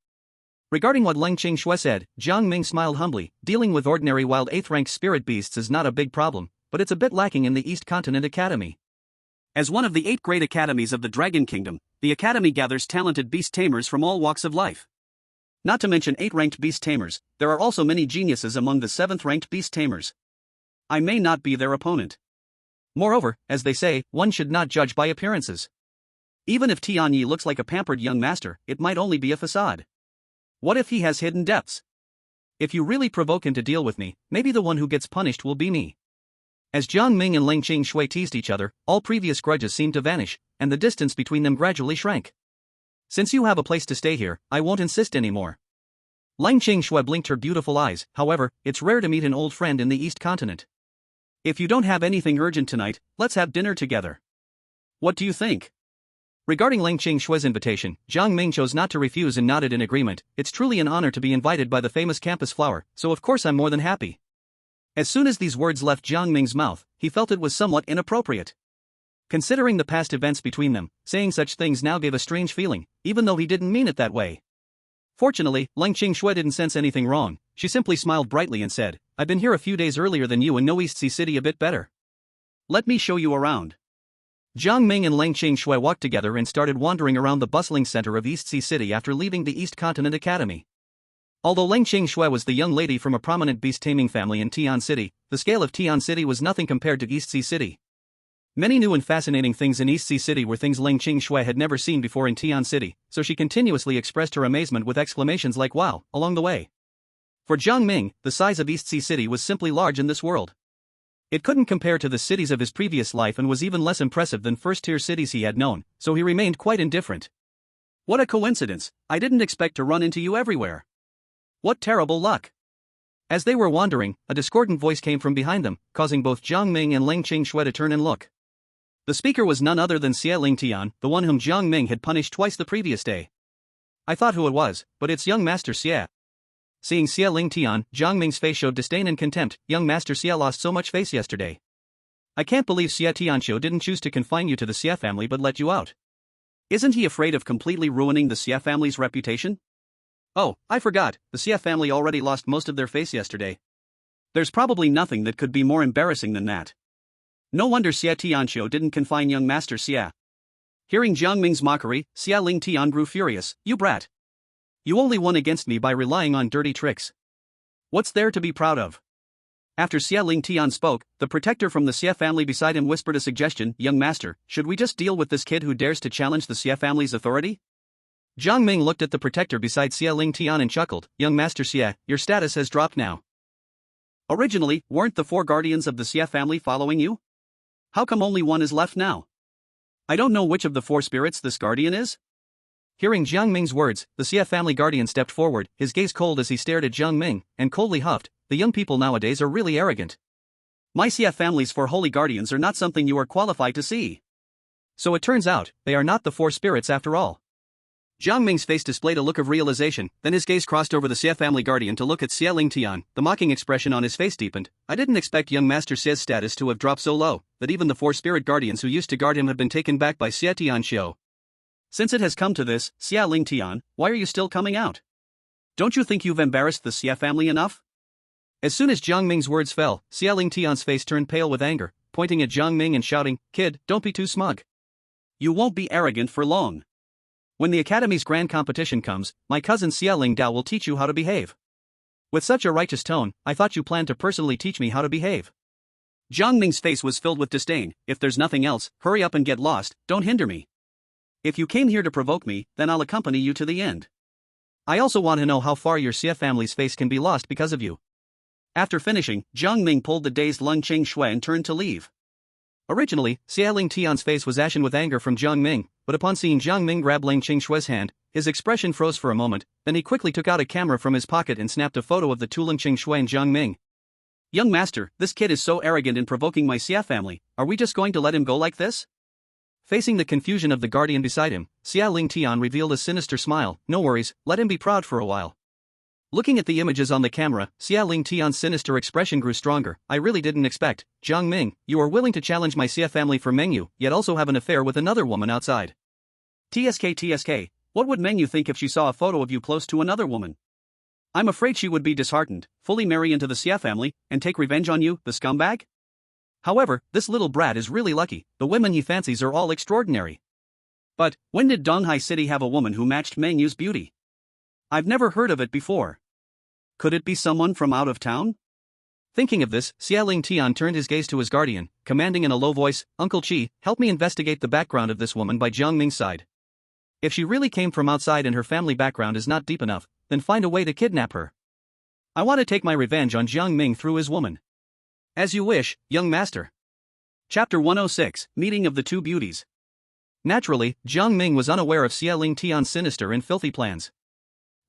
Regarding what Leng Qingxue said, Jiang Ming smiled humbly. Dealing with ordinary wild 8th-ranked spirit beasts is not a big problem, but it's a bit lacking in the East Continent Academy. As one of the 8 great academies of the Dragon Kingdom, the academy gathers talented beast tamers from all walks of life. Not to mention 8-ranked beast tamers, there are also many geniuses among the 7th-ranked beast tamers. I may not be their opponent. Moreover, as they say, one should not judge by appearances. Even if Tianyi looks like a pampered young master, it might only be a facade. What if he has hidden depths? If you really provoke him to deal with me, maybe the one who gets punished will be me. As Jiang Ming and Leng Qingxue teased each other, all previous grudges seemed to vanish, and the distance between them gradually shrank. Since you have a place to stay here, I won't insist anymore. Leng Qingxue blinked her beautiful eyes. However, it's rare to meet an old friend in the East Continent. If you don't have anything urgent tonight, let's have dinner together. What do you think? Regarding Leng Qingxue's invitation, Jiang Ming chose not to refuse and nodded in agreement. It's truly an honor to be invited by the famous campus flower, so of course I'm more than happy. As soon as these words left Jiang Ming's mouth, he felt it was somewhat inappropriate. Considering the past events between them, saying such things now gave a strange feeling, even though he didn't mean it that way. Fortunately, Leng Qingxue didn't sense anything wrong. She simply smiled brightly and said, I've been here a few days earlier than you and know East Sea City a bit better. Let me show you around. Jiang Ming and Leng Qingxue walked together and started wandering around the bustling center of East Sea City after leaving the East Continent Academy. Although Leng Qingxue was the young lady from a prominent beast-taming family in Tian City, the scale of Tian City was nothing compared to East Sea City. Many new and fascinating things in East Sea City were things Leng Qingxue had never seen before in Tian City, so she continuously expressed her amazement with exclamations like wow, along the way. For Jiang Ming, the size of East Sea City was simply large in this world. It couldn't compare to the cities of his previous life and was even less impressive than first-tier cities he had known, so he remained quite indifferent. What a coincidence, I didn't expect to run into you everywhere. What terrible luck. As they were wandering, a discordant voice came from behind them, causing both Jiang Ming and Leng Qingxue to turn and look. The speaker was none other than Xie Ling Tian, the one whom Jiang Ming had punished twice the previous day. I thought who it was, but it's young Master Xie. Seeing Xie Ling Tian, Jiang Ming's face showed disdain and contempt. Young Master Xie lost so much face yesterday. I can't believe Xie Tianqiu didn't choose to confine you to the Xie family but let you out. Isn't he afraid of completely ruining the Xie family's reputation? Oh, I forgot, the Xie family already lost most of their face yesterday. There's probably nothing that could be more embarrassing than that. No wonder Xie Tianqiu didn't confine young Master Xie. Hearing Jiang Ming's mockery, Xie Ling Tian grew furious. You brat. You only won against me by relying on dirty tricks. What's there to be proud of? After Xie Ling Tian spoke, the protector from the Xie family beside him whispered a suggestion. Young master, should we just deal with this kid who dares to challenge the Xie family's authority? Jiang Ming looked at the protector beside Xie Ling Tian and chuckled. Young Master Xie, your status has dropped now. Originally, weren't the 4 guardians of the Xie family following you? How come only one is left now? I don't know which of the 4 spirits this guardian is. Hearing Jiang Ming's words, the Xie family guardian stepped forward, his gaze cold as he stared at Jiang Ming, and coldly huffed, the young people nowadays are really arrogant. My Xie family's 4 holy guardians are not something you are qualified to see. So it turns out, they are not the 4 spirits after all. Jiang Ming's face displayed a look of realization, then his gaze crossed over the Xie family guardian to look at Xie Lingtian. The mocking expression on his face deepened. I didn't expect young Master Xie's status to have dropped so low, that even the 4 spirit guardians who used to guard him have been taken back by Xie Tianxiu. Since it has come to this, Xie Lingtian, why are you still coming out? Don't you think you've embarrassed the Xie family enough? As soon as Jiang Ming's words fell, Xie Lingtian's face turned pale with anger, pointing at Jiang Ming and shouting, "Kid, don't be too smug. You won't be arrogant for long. When the Academy's grand competition comes, my cousin Xie Lingdao will teach you how to behave." With such a righteous tone, I thought you planned to personally teach me how to behave. Jiang Ming's face was filled with disdain. If there's nothing else, hurry up and get lost, don't hinder me. If you came here to provoke me, then I'll accompany you to the end. I also want to know how far your Xie family's face can be lost because of you. After finishing, Jiang Ming pulled the dazed Leng Qingshui and turned to leave. Originally, Xie Lingtian's face was ashen with anger from Jiang Ming, but upon seeing Jiang Ming grab Leng Qingshui's hand, his expression froze for a moment, then he quickly took out a camera from his pocket and snapped a photo of the two Leng Qingshui and Jiang Ming. Young master, this kid is so arrogant in provoking my Xie family, are we just going to let him go like this? Facing the confusion of the guardian beside him, Xie Lingtian revealed a sinister smile. No worries, let him be proud for a while. Looking at the images on the camera, Xie Lingtian's sinister expression grew stronger. I really didn't expect, Jiang Ming, you are willing to challenge my Xie family for Mengyu, yet also have an affair with another woman outside. TSK, what would Mengyu think if she saw a photo of you close to another woman? I'm afraid she would be disheartened, fully marry into the Xie family, and take revenge on you, the scumbag? However, this little brat is really lucky, the women he fancies are all extraordinary. But, when did Donghai City have a woman who matched Mengyu's beauty? I've never heard of it before. Could it be someone from out of town? Thinking of this, Xie Lingtian turned his gaze to his guardian, commanding in a low voice, Uncle Qi, help me investigate the background of this woman by Jiang Ming's side. If she really came from outside and her family background is not deep enough, then find a way to kidnap her. I want to take my revenge on Jiang Ming through his woman. As you wish, young master. Chapter 106, Meeting of the Two Beauties. Naturally, Jiang Ming was unaware of Xie Lingtian's sinister and filthy plans.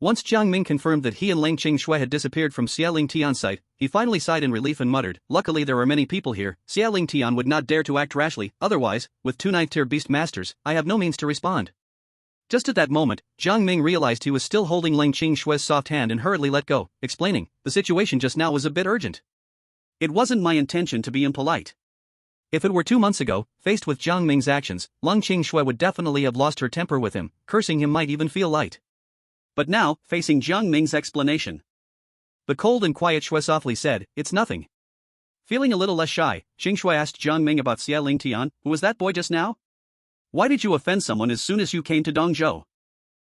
Once Jiang Ming confirmed that he and Leng Qingshui had disappeared from Xie Lingtian's sight, he finally sighed in relief and muttered, luckily there are many people here, Xie Lingtian would not dare to act rashly, otherwise, with 2 9th-tier beast masters, I have no means to respond. Just at that moment, Jiang Ming realized he was still holding Leng Qingshui's soft hand and hurriedly let go, explaining, the situation just now was a bit urgent. It wasn't my intention to be impolite. If it were 2 months ago, faced with Jiang Ming's actions, Leng Qingshui would definitely have lost her temper with him, cursing him might even feel light. But now, facing Jiang Ming's explanation, the cold and quiet Shui softly said, it's nothing. Feeling a little less shy, Qingshui asked Jiang Ming about Xie Lingtian, who was that boy just now? Why did you offend someone as soon as you came to Dongzhou?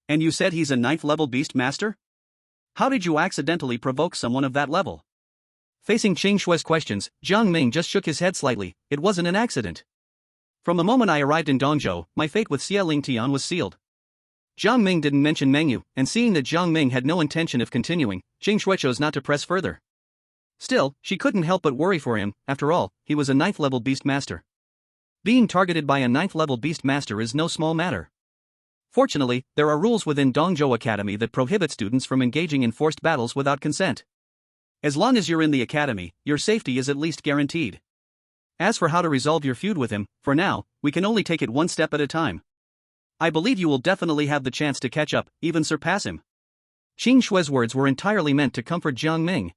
And you said he's a 9th level beast master? How did you accidentally provoke someone of that level? Facing Qingshui's questions, Jiang Ming just shook his head slightly, it wasn't an accident. From the moment I arrived in Dongzhou, my fate with Xie Lingtian was sealed. Jiang Ming didn't mention Mengyu, and seeing that Jiang Ming had no intention of continuing, Qingshui chose not to press further. Still, she couldn't help but worry for him, after all, he was a 9th level beast master. Being targeted by a 9th level beast master is no small matter. Fortunately, there are rules within Dongzhou Academy that prohibit students from engaging in forced battles without consent. As long as you're in the academy, your safety is at least guaranteed. As for how to resolve your feud with him, for now, we can only take it one step at a time. I believe you will definitely have the chance to catch up, even surpass him. Qingshui's words were entirely meant to comfort Jiang Ming.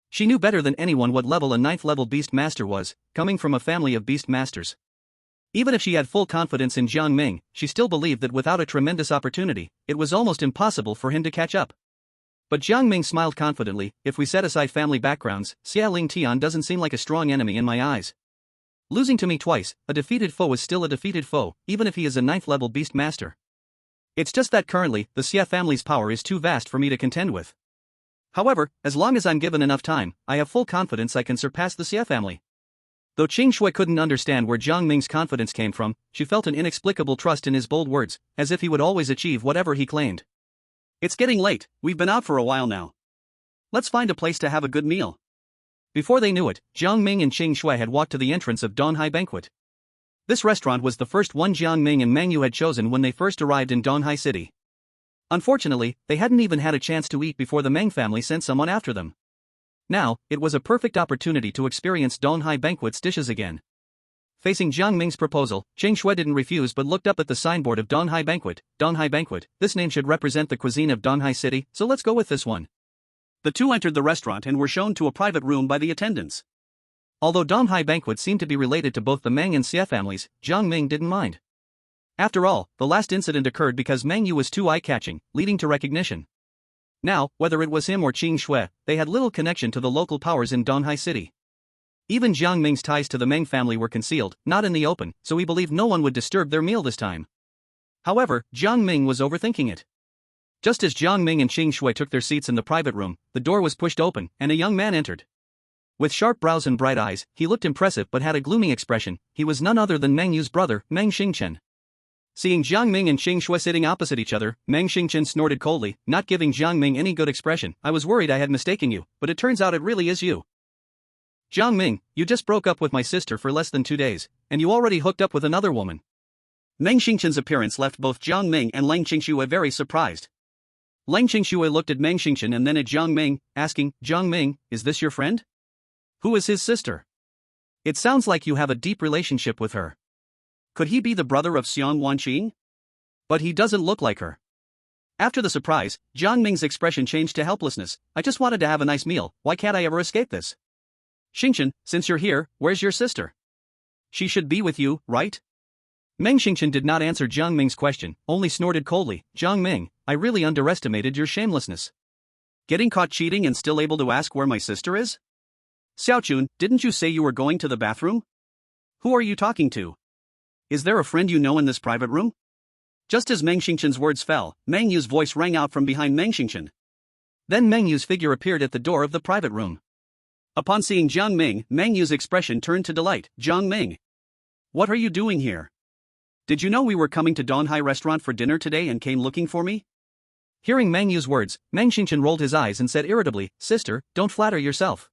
She knew better than anyone what level a 9th level beast master was, coming from a family of beast masters. Even if she had full confidence in Jiang Ming, she still believed that without a tremendous opportunity, it was almost impossible for him to catch up. But Jiang Ming smiled confidently, if we set aside family backgrounds, Xie Lingtian doesn't seem like a strong enemy in my eyes. Losing to me twice, a defeated foe is still a defeated foe, even if he is a 9th level beast master. It's just that currently, the Xie family's power is too vast for me to contend with. However, as long as I'm given enough time, I have full confidence I can surpass the Xie family. Though Qingshui couldn't understand where Jiang Ming's confidence came from, she felt an inexplicable trust in his bold words, as if he would always achieve whatever he claimed. It's getting late, we've been out for a while now. Let's find a place to have a good meal. Before they knew it, Jiang Ming and Qingshui had walked to the entrance of Donghai Banquet. This restaurant was the first one Jiang Ming and Mengyu had chosen when they first arrived in Donghai City. Unfortunately, they hadn't even had a chance to eat before the Meng family sent someone after them. Now, it was a perfect opportunity to experience Donghai Banquet's dishes again. Facing Jiang Ming's proposal, Cheng Shui didn't refuse but looked up at the signboard of Donghai Banquet. Donghai Banquet, this name should represent the cuisine of Donghai City, so let's go with this one. The two entered the restaurant and were shown to a private room by the attendants. Although Donghai Banquet seemed to be related to both the Meng and Xie families, Jiang Ming didn't mind. After all, the last incident occurred because Meng Yu was too eye-catching, leading to recognition. Now, whether it was him or Cheng Shui, they had little connection to the local powers in Donghai City. Even Jiang Ming's ties to the Meng family were concealed, not in the open, so he believed no one would disturb their meal this time. However, Jiang Ming was overthinking it. Just as Jiang Ming and Cheng Shui took their seats in the private room, the door was pushed open, and a young man entered. With sharp brows and bright eyes, he looked impressive but had a gloomy expression. He was none other than Meng Yu's brother, Meng Xingchen. Seeing Jiang Ming and Cheng Shui sitting opposite each other, Meng Xingchen snorted coldly, not giving Jiang Ming any good expression. I was worried I had mistaken you, but it turns out it really is you. Jiang Ming, you just broke up with my sister for less than 2 days, and you already hooked up with another woman. Meng Xingchen's appearance left both Jiang Ming and Lang Qingshui very surprised. Lang Qingshui looked at Meng Xingchen and then at Jiang Ming, asking, Jiang Ming, is this your friend? Who is his sister? It sounds like you have a deep relationship with her. Could he be the brother of Xiang Wanqing? But he doesn't look like her. After the surprise, Jiang Ming's expression changed to helplessness. I just wanted to have a nice meal, why can't I ever escape this? Xingchen, since you're here, where's your sister? She should be with you, right? Meng Xingchen did not answer Jiang Ming's question, only snorted coldly. Jiang Ming, I really underestimated your shamelessness. Getting caught cheating and still able to ask where my sister is? Xiaochun, didn't you say you were going to the bathroom? Who are you talking to? Is there a friend you know in this private room? Just as Meng Xingchen's words fell, Meng Yu's voice rang out from behind Meng Xingchen. Then Meng Yu's figure appeared at the door of the private room. Upon seeing Jiang Ming, Meng Yu's expression turned to delight. Jiang Ming, what are you doing here? Did you know we were coming to Donghai restaurant for dinner today and came looking for me? Hearing Meng Yu's words, Meng Xingchen rolled his eyes and said irritably, Sister, don't flatter yourself.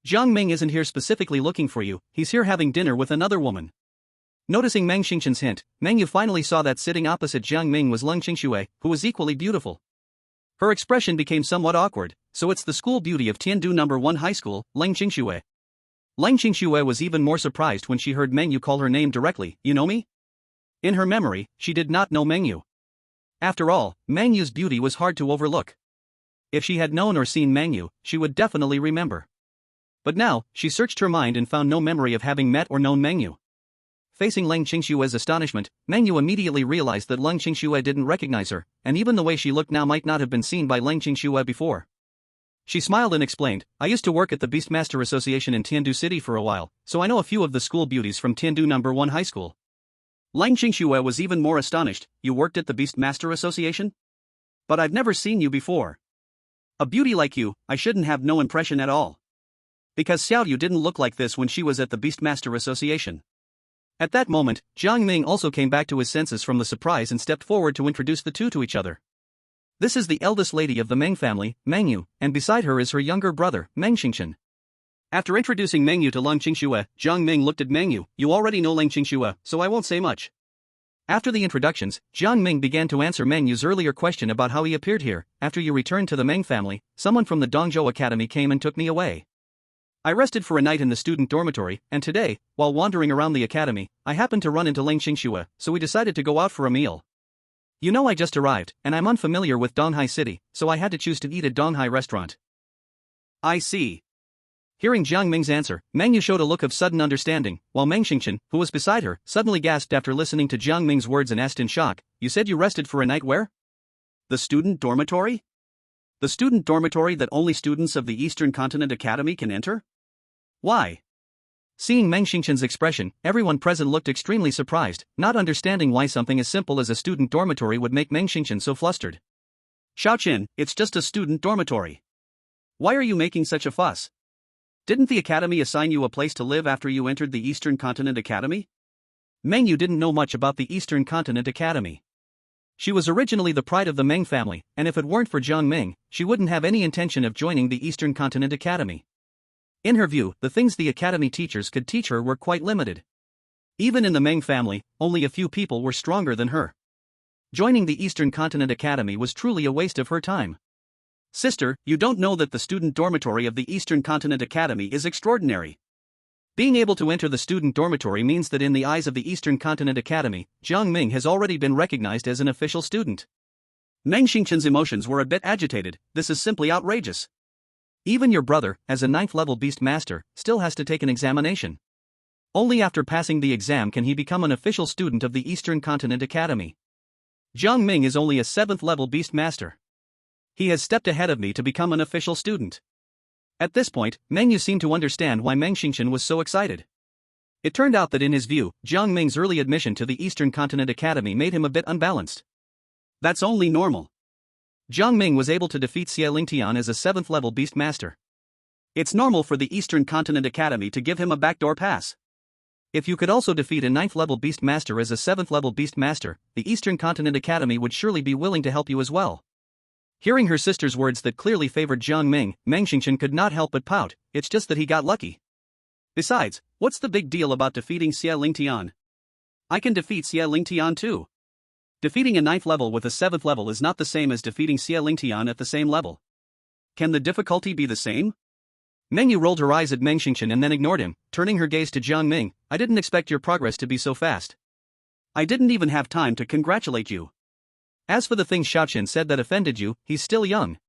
Jiang Ming isn't here specifically looking for you, he's here having dinner with another woman. Noticing Meng Xingchen's hint, Meng Yu finally saw that sitting opposite Jiang Ming was Lang Qingshui, who was equally beautiful. Her expression became somewhat awkward. So it's the school beauty of Tiandu No. 1 High School, Lang Qingshui. Lang Qingshui was even more surprised when she heard Meng Yu call her name directly. You know me? In her memory, she did not know Meng Yu. After all, Meng Yu's beauty was hard to overlook. If she had known or seen Meng Yu, she would definitely remember. But now, she searched her mind and found no memory of having met or known Meng Yu. Facing Lang Qingshui's astonishment, Meng Yu immediately realized that Lang Qingshui didn't recognize her, and even the way she looked now might not have been seen by Lang Qingshui before. She smiled and explained, I used to work at the Beastmaster Association in Tiandu City for a while, so I know a few of the school beauties from Tiandu No. 1 High School. Lang Qingshui was even more astonished. You worked at the Beastmaster Association? But I've never seen you before. A beauty like you, I shouldn't have no impression at all. Because Xiaoyu didn't look like this when she was at the Beastmaster Association. At that moment, Jiang Ming also came back to his senses from the surprise and stepped forward to introduce the two to each other. This is the eldest lady of the Meng family, Meng Yu, and beside her is her younger brother, Meng Xingchen. After introducing Meng Yu to Lang Qingshui, Jiang Ming looked at Meng Yu. You already know Lang Qingshui, so I won't say much. After the introductions, Jiang Ming began to answer Meng Yu's earlier question about how he appeared here. After you returned to the Meng family, someone from the Dongzhou Academy came and took me away. I rested for a night in the student dormitory, and today, while wandering around the academy, I happened to run into Lang Qingshui, so we decided to go out for a meal. You know I just arrived, and I'm unfamiliar with Donghai City, so I had to choose to eat at Donghai restaurant. I see. Hearing Jiang Ming's answer, Meng Yu showed a look of sudden understanding, while Meng Xingchen, who was beside her, suddenly gasped after listening to Jiang Ming's words and asked in shock, You said you rested for a night where? The student dormitory? The student dormitory that only students of the Eastern Continent Academy can enter? Why? Seeing Meng Xingchen's expression, everyone present looked extremely surprised, not understanding why something as simple as a student dormitory would make Meng Xingchen so flustered. Xiaoqun, it's just a student dormitory. Why are you making such a fuss? Didn't the academy assign you a place to live after you entered the Eastern Continent Academy? Meng Yu didn't know much about the Eastern Continent Academy. She was originally the pride of the Meng family, and if it weren't for Jiang Ming, she wouldn't have any intention of joining the Eastern Continent Academy. In her view, the things the academy teachers could teach her were quite limited. Even in the Meng family, only a few people were stronger than her. Joining the Eastern Continent Academy was truly a waste of her time. Sister, you don't know that the student dormitory of the Eastern Continent Academy is extraordinary. Being able to enter the student dormitory means that in the eyes of the Eastern Continent Academy, Jiang Ming has already been recognized as an official student. Meng Xingqian's emotions were a bit agitated. This is simply outrageous. Even your brother, as a 9th level beast master, still has to take an examination. Only after passing the exam can he become an official student of the Eastern Continent Academy. Jiang Ming is only a 7th level beast master. He has stepped ahead of me to become an official student. At this point, Meng Yu seemed to understand why Meng Xingqian was so excited. It turned out that in his view, Jiang Ming's early admission to the Eastern Continent Academy made him a bit unbalanced. That's only normal. Jiang Ming was able to defeat Xie Lingtian as a 7th level beast master. It's normal for the Eastern Continent Academy to give him a backdoor pass. If you could also defeat a 9th level beast master as a 7th level beast master, the Eastern Continent Academy would surely be willing to help you as well. Hearing her sister's words that clearly favored Jiang Ming, Meng Xingqian could not help but pout. It's just that he got lucky. Besides, what's the big deal about defeating Xie Lingtian? I can defeat Xie Lingtian too. Defeating a 9th level with a 7th level is not the same as defeating Xie Lingtian at the same level. Can the difficulty be the same? Meng Yu rolled her eyes at Meng Xingqian and then ignored him, turning her gaze to Jiang Ming. I didn't expect your progress to be so fast. I didn't even have time to congratulate you. As for the things Xiaoqian said that offended you, he's still young.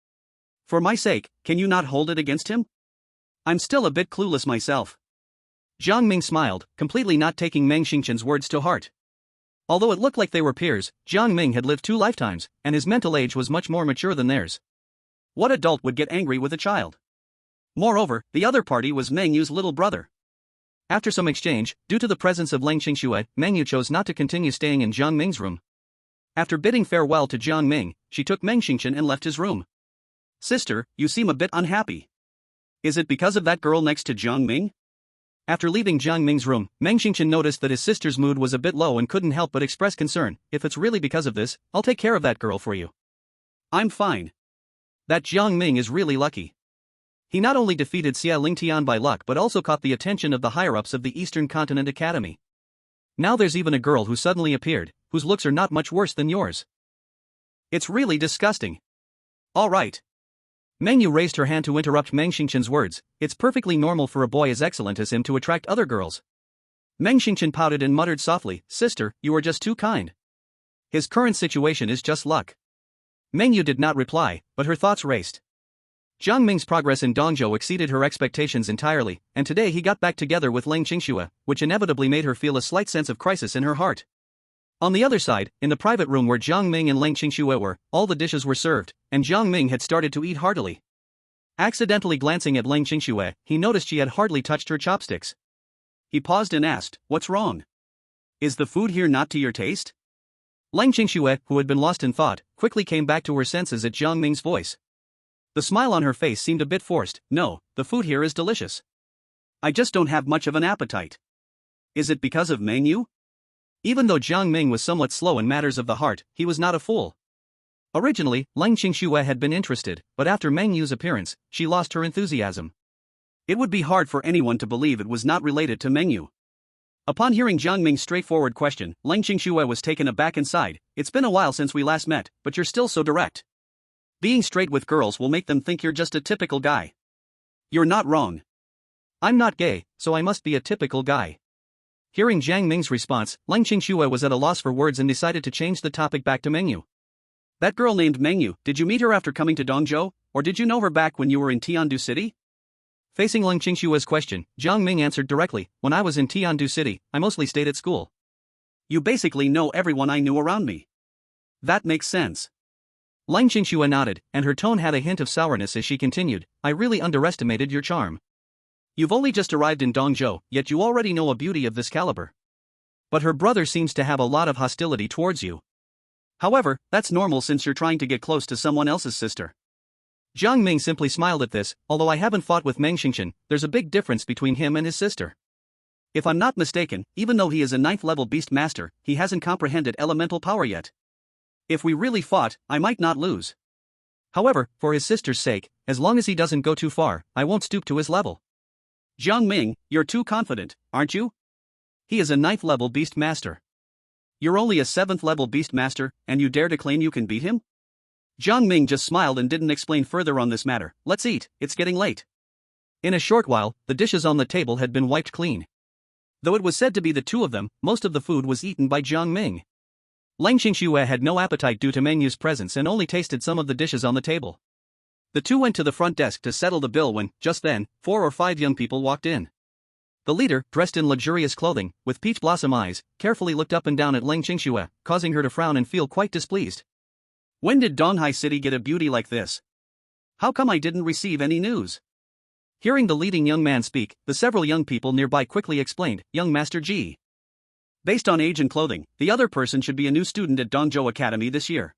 For my sake, can you not hold it against him? I'm still a bit clueless myself. Jiang Ming smiled, completely not taking Meng Xingqian's words to heart. Although it looked like they were peers, Jiang Ming had lived 2 lifetimes, and his mental age was much more mature than theirs. What adult would get angry with a child? Moreover, the other party was Meng Yu's little brother. After some exchange, due to the presence of Leng Qingxue, Meng Yu chose not to continue staying in Jiang Ming's room. After bidding farewell to Jiang Ming, she took Meng Xingqian and left his room. Sister, you seem a bit unhappy. Is it because of that girl next to Jiang Ming? After leaving Jiang Ming's room, Meng Xingqian noticed that his sister's mood was a bit low and couldn't help but express concern. If it's really because of this, I'll take care of that girl for you. I'm fine. That Jiang Ming is really lucky. He not only defeated Xie Lingtian by luck but also caught the attention of the higher-ups of the Eastern Continent Academy. Now there's even a girl who suddenly appeared, whose looks are not much worse than yours. It's really disgusting. All right. Meng Yu raised her hand to interrupt Meng Xingqian's words. It's perfectly normal for a boy as excellent as him to attract other girls. Meng Xingqian pouted and muttered softly, Sister, you are just too kind. His current situation is just luck. Meng Yu did not reply, but her thoughts raced. Jiang Ming's progress in Dongzhou exceeded her expectations entirely, and today he got back together with Leng Qingxue, which inevitably made her feel a slight sense of crisis in her heart. On the other side, in the private room where Jiang Ming and Leng Qingxue were, all the dishes were served, and Jiang Ming had started to eat heartily. Accidentally glancing at Leng Qingxue, he noticed she had hardly touched her chopsticks. He paused and asked, What's wrong? Is the food here not to your taste? Leng Qingxue, who had been lost in thought, quickly came back to her senses at Jiang Ming's voice. The smile on her face seemed a bit forced. No, the food here is delicious. I just don't have much of an appetite. Is it because of Meng Yu? Even though Jiang Ming was somewhat slow in matters of the heart, he was not a fool. Originally, Leng Qingxue had been interested, but after Meng Yu's appearance, she lost her enthusiasm. It would be hard for anyone to believe it was not related to Meng Yu. Upon hearing Jiang Ming's straightforward question, Leng Qingxue was taken aback and sighed. It's been a while since we last met, but you're still so direct. Being straight with girls will make them think you're just a typical guy. You're not wrong. I'm not gay, so I must be a typical guy. Hearing Jiang Ming's response, Leng Qingxue was at a loss for words and decided to change the topic back to Meng Yu. That girl named Meng Yu, did you meet her after coming to Dongzhou, or did you know her back when you were in Tiandu City? Facing Leng Qingxue's question, Jiang Ming answered directly, When I was in Tiandu City, I mostly stayed at school. You basically know everyone I knew around me. That makes sense. Leng Qingxue nodded, and her tone had a hint of sourness as she continued, I really underestimated your charm. You've only just arrived in Dongzhou, yet you already know a beauty of this caliber. But her brother seems to have a lot of hostility towards you. However, that's normal since you're trying to get close to someone else's sister. Jiang Ming simply smiled at this. Although I haven't fought with Meng Xingqian, there's a big difference between him and his sister. If I'm not mistaken, even though he is a 9th level beast master, he hasn't comprehended elemental power yet. If we really fought, I might not lose. However, for his sister's sake, as long as he doesn't go too far, I won't stoop to his level. Jiang Ming, you're too confident, aren't you? He is a 9th level beast master. You're only a 7th level beast master, and you dare to claim you can beat him? Jiang Ming just smiled and didn't explain further on this matter. Let's eat, it's getting late. In a short while, the dishes on the table had been wiped clean. Though it was said to be the two of them, most of the food was eaten by Jiang Ming. Lang Qingxue had no appetite due to Meng Yu's presence and only tasted some of the dishes on the table. The two went to the front desk to settle the bill when, just then, 4 or 5 young people walked in. The leader, dressed in luxurious clothing, with peach blossom eyes, carefully looked up and down at Lang Qingxue, causing her to frown and feel quite displeased. When did Donghai City get a beauty like this? How come I didn't receive any news? Hearing the leading young man speak, the several young people nearby quickly explained, Young Master G. Based on age and clothing, the other person should be a new student at Dongzhou Academy this year.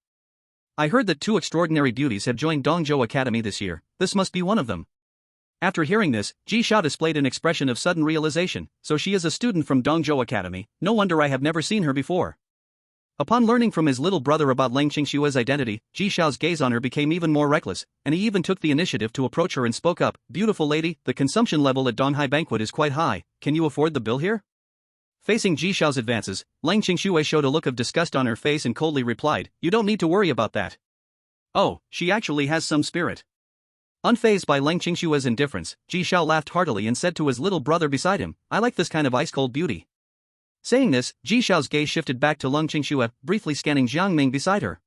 I heard that 2 extraordinary beauties have joined Dongzhou Academy this year, this must be one of them. After hearing this, Ji Xiao displayed an expression of sudden realization, so she is a student from Dongzhou Academy, no wonder I have never seen her before. Upon learning from his little brother about Lang Qingxue's identity, Ji Xiao's gaze on her became even more reckless, and he even took the initiative to approach her and spoke up, "Beautiful lady, the consumption level at Donghai Banquet is quite high, can you afford the bill here?" Facing Ji Xiao's advances, Lang Qingxue showed a look of disgust on her face and coldly replied, "You don't need to worry about that." Oh, she actually has some spirit. Unfazed by Lang Qingxue's indifference, Ji Xiao laughed heartily and said to his little brother beside him, "I like this kind of ice-cold beauty." Saying this, Ji Xiao's gaze shifted back to Lang Qingxue, briefly scanning Jiang Ming beside her.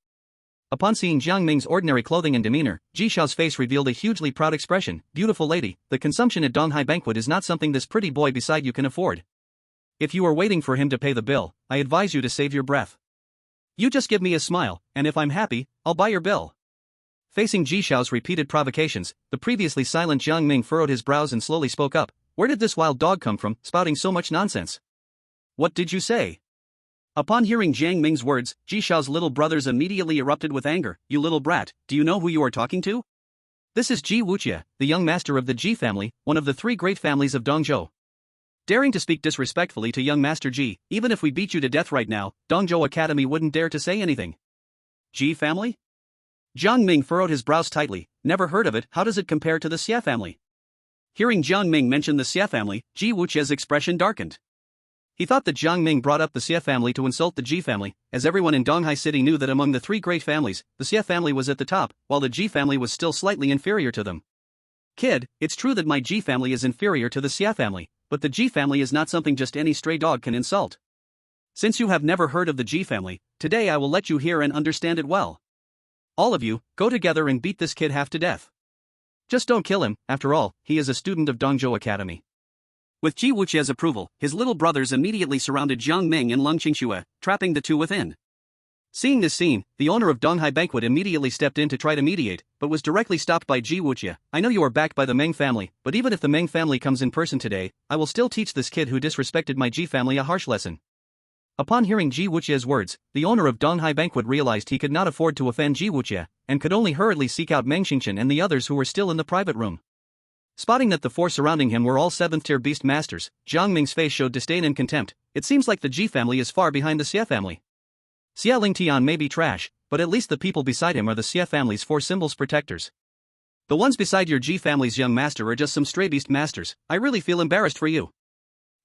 Upon seeing Jiang Ming's ordinary clothing and demeanor, Ji Xiao's face revealed a hugely proud expression, "Beautiful lady, the consumption at Donghai Banquet is not something this pretty boy beside you can afford. If you are waiting for him to pay the bill, I advise you to save your breath. You just give me a smile, and if I'm happy, I'll buy your bill." Facing Ji Xiao's repeated provocations, the previously silent Jiang Ming furrowed his brows and slowly spoke up, "Where did this wild dog come from, spouting so much nonsense?" "What did you say?" Upon hearing Jiang Ming's words, Ji Xiao's little brothers immediately erupted with anger. "You little brat, do you know who you are talking to?" "This is Ji Wuqie, the young master of the Ji family, one of the 3 great families of Dongzhou. Daring to speak disrespectfully to young Master Ji, even if we beat you to death right now, Dongzhou Academy wouldn't dare to say anything." "Ji family?" Jiang Ming furrowed his brows tightly. "Never heard of it, how does it compare to the Xie family?" Hearing Jiang Ming mention the Xie family, Ji Wuqie's expression darkened. He thought that Jiang Ming brought up the Xie family to insult the Ji family, as everyone in Donghai City knew that among the 3 great families, the Xie family was at the top, while the Ji family was still slightly inferior to them. "Kid, it's true that my Ji family is inferior to the Xie family, but the Ji family is not something just any stray dog can insult. Since you have never heard of the Ji family, today I will let you hear and understand it well. All of you, go together and beat this kid half to death. Just don't kill him, after all, he is a student of Dongzhou Academy." With Ji Wuqie's approval, his little brothers immediately surrounded Jiang Ming and Lang Qingxue, trapping the two within. Seeing this scene, the owner of Donghai Banquet immediately stepped in to try to mediate, but was directly stopped by Ji Wuqie. "I know you are backed by the Meng family, but even if the Meng family comes in person today, I will still teach this kid who disrespected my Ji family a harsh lesson." Upon hearing Ji Wuqie's words, the owner of Donghai Banquet realized he could not afford to offend Ji Wuqie, and could only hurriedly seek out Meng Xingchen and the others who were still in the private room. Spotting that the 4 surrounding him were all 7th-tier beast masters, Jiang Ming's face showed disdain and contempt. "It seems like the Ji family is far behind the Xie family. Xie Lingtian may be trash, but at least the people beside him are the Xie family's 4 symbols protectors. The ones beside your Ji family's young master are just some stray beast masters. I really feel embarrassed for you."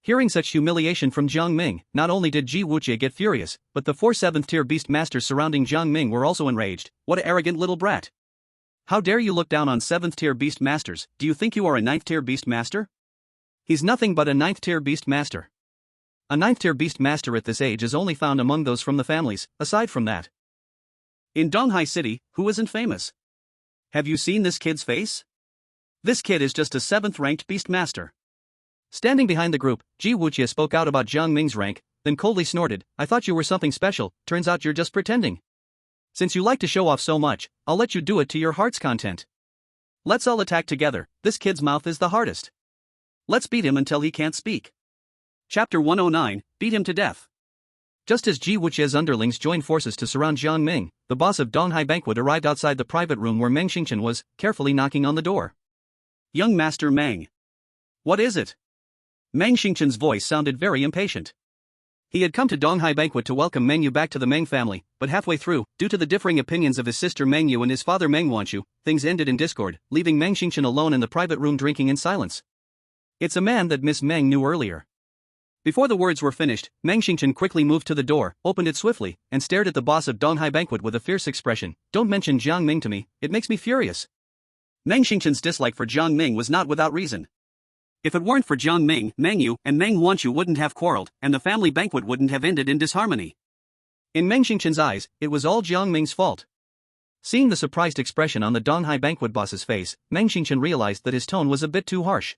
Hearing such humiliation from Jiang Ming, not only did Ji Wuqie get furious, but the 4 7th-tier beast masters surrounding Jiang Ming were also enraged. "What an arrogant little brat. How dare you look down on 7th-tier beast masters? Do you think you are a 9th-tier beast master? He's nothing but a 9th-tier beast master. A 9th-tier beast master at this age is only found among those from the families, aside from that. In Donghai City, who isn't famous? Have you seen this kid's face? This kid is just a 7th-ranked beast master." Standing behind the group, Ji Wuqie spoke out about Jiang Ming's rank, then coldly snorted, "I thought you were something special, turns out you're just pretending. Since you like to show off so much, I'll let you do it to your heart's content. Let's all attack together, this kid's mouth is the hardest. Let's beat him until he can't speak." Chapter 109, Beat Him to Death. Just as Ji Wuqie's underlings joined forces to surround Jiang Ming, the boss of Donghai Banquet arrived outside the private room where Meng Xingchen was, carefully knocking on the door. "Young Master Meng. What is it?" Meng Xingchen's voice sounded very impatient. He had come to Donghai Banquet to welcome Meng Yu back to the Meng family, but halfway through, due to the differing opinions of his sister Meng Yu and his father Meng Wanchu, things ended in discord, leaving Meng Xingchen alone in the private room drinking in silence. "It's a man that Miss Meng knew earlier." Before the words were finished, Meng Xingchen quickly moved to the door, opened it swiftly, and stared at the boss of Donghai Banquet with a fierce expression. "Don't mention Jiang Ming to me, it makes me furious." Meng Xingchen's dislike for Jiang Ming was not without reason. If it weren't for Jiang Ming, Meng Yu and Meng Wanchu wouldn't have quarreled, and the family banquet wouldn't have ended in disharmony. In Meng Xingchen's eyes, it was all Jiang Ming's fault. Seeing the surprised expression on the Donghai banquet boss's face, Meng Xingchen realized that his tone was a bit too harsh.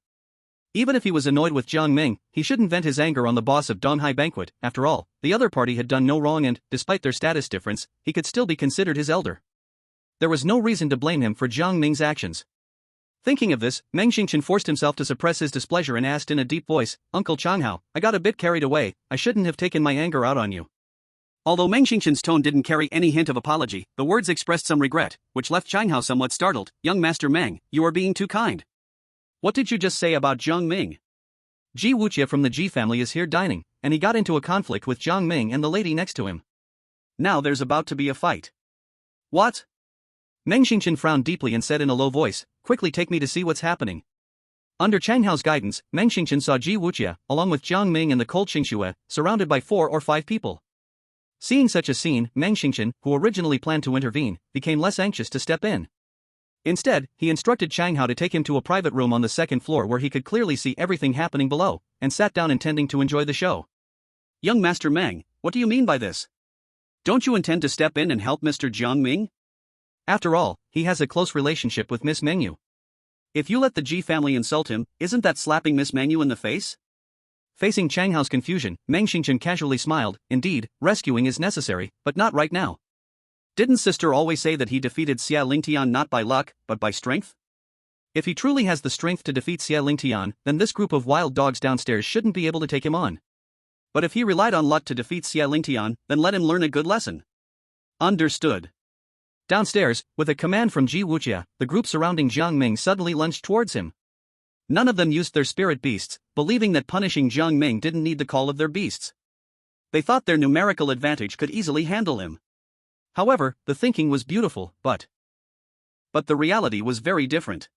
Even if he was annoyed with Jiang Ming, he shouldn't vent his anger on the boss of Donghai banquet. After all, the other party had done no wrong and, despite their status difference, he could still be considered his elder. There was no reason to blame him for Jiang Ming's actions. Thinking of this, Meng Xingchen forced himself to suppress his displeasure and asked in a deep voice, "Uncle Changhao, I got a bit carried away, I shouldn't have taken my anger out on you." Although Meng Xingchen's tone didn't carry any hint of apology, the words expressed some regret, which left Changhao somewhat startled. "Young Master Meng, you are being too kind. What did you just say about Jiang Ming?" Ji Wuqie from the Ji family is here dining, and he got into a conflict with Jiang Ming and the lady next to him. Now there's about to be a fight. What? Meng Xingchen frowned deeply and said in a low voice, "Quickly take me to see what's happening." Under Changhao's guidance, Meng Xingchen saw Ji Wuqie, along with Jiang Ming and the cold Xingxue, surrounded by 4 or 5 people. Seeing such a scene, Meng Xingchen, who originally planned to intervene, became less anxious to step in. Instead, he instructed Changhao to take him to a private room on the 2nd floor where he could clearly see everything happening below, and sat down intending to enjoy the show. "Young Master Meng, what do you mean by this? Don't you intend to step in and help Mr. Jiang Ming? After all, he has a close relationship with Miss Meng Yu. If you let the Ji family insult him, isn't that slapping Miss Meng Yu in the face?" Facing Changhao's confusion, Meng Xingchen casually smiled. "Indeed, rescuing is necessary, but not right now. Didn't Sister always say that he defeated Xia Lingtian not by luck, but by strength? If he truly has the strength to defeat Xia Lingtian, then this group of wild dogs downstairs shouldn't be able to take him on. But if he relied on luck to defeat Xia Lingtian, then let him learn a good lesson." "Understood." Downstairs, with a command from Ji Wuqie, the group surrounding Jiang Ming suddenly lunged towards him. None of them used their spirit beasts, believing that punishing Jiang Ming didn't need the call of their beasts. They thought their numerical advantage could easily handle him. However, the thinking was beautiful, but the reality was very different.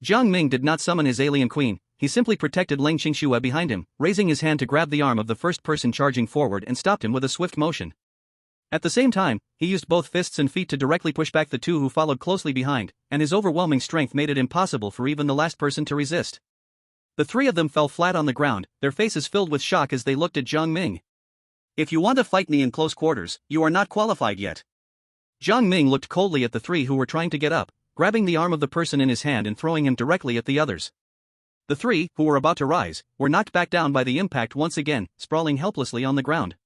Jiang Ming did not summon his alien queen, he simply protected Leng Qingxue behind him, raising his hand to grab the arm of the first person charging forward and stopped him with a swift motion. At the same time, he used both fists and feet to directly push back the 2 who followed closely behind, and his overwhelming strength made it impossible for even the last person to resist. The 3 of them fell flat on the ground, their faces filled with shock as they looked at Jiang Ming. "If you want to fight me in close quarters, you are not qualified yet." Jiang Ming looked coldly at the 3 who were trying to get up, grabbing the arm of the person in his hand and throwing him directly at the others. The 3, who were about to rise, were knocked back down by the impact once again, sprawling helplessly on the ground.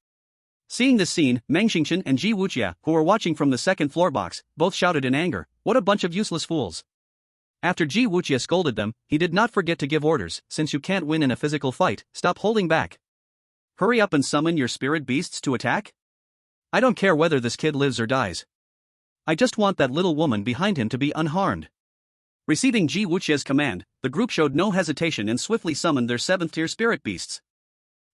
Seeing this scene, Meng Xingchen and Ji Wuqie, who were watching from the 2nd floor box, both shouted in anger, "What a bunch of useless fools." After Ji Wuqie scolded them, he did not forget to give orders. "Since you can't win in a physical fight, stop holding back. Hurry up and summon your spirit beasts to attack." "I don't care whether this kid lives or dies. I just want that little woman behind him to be unharmed." Receiving Ji Wuqie's command, the group showed no hesitation and swiftly summoned their 7th-tier spirit beasts.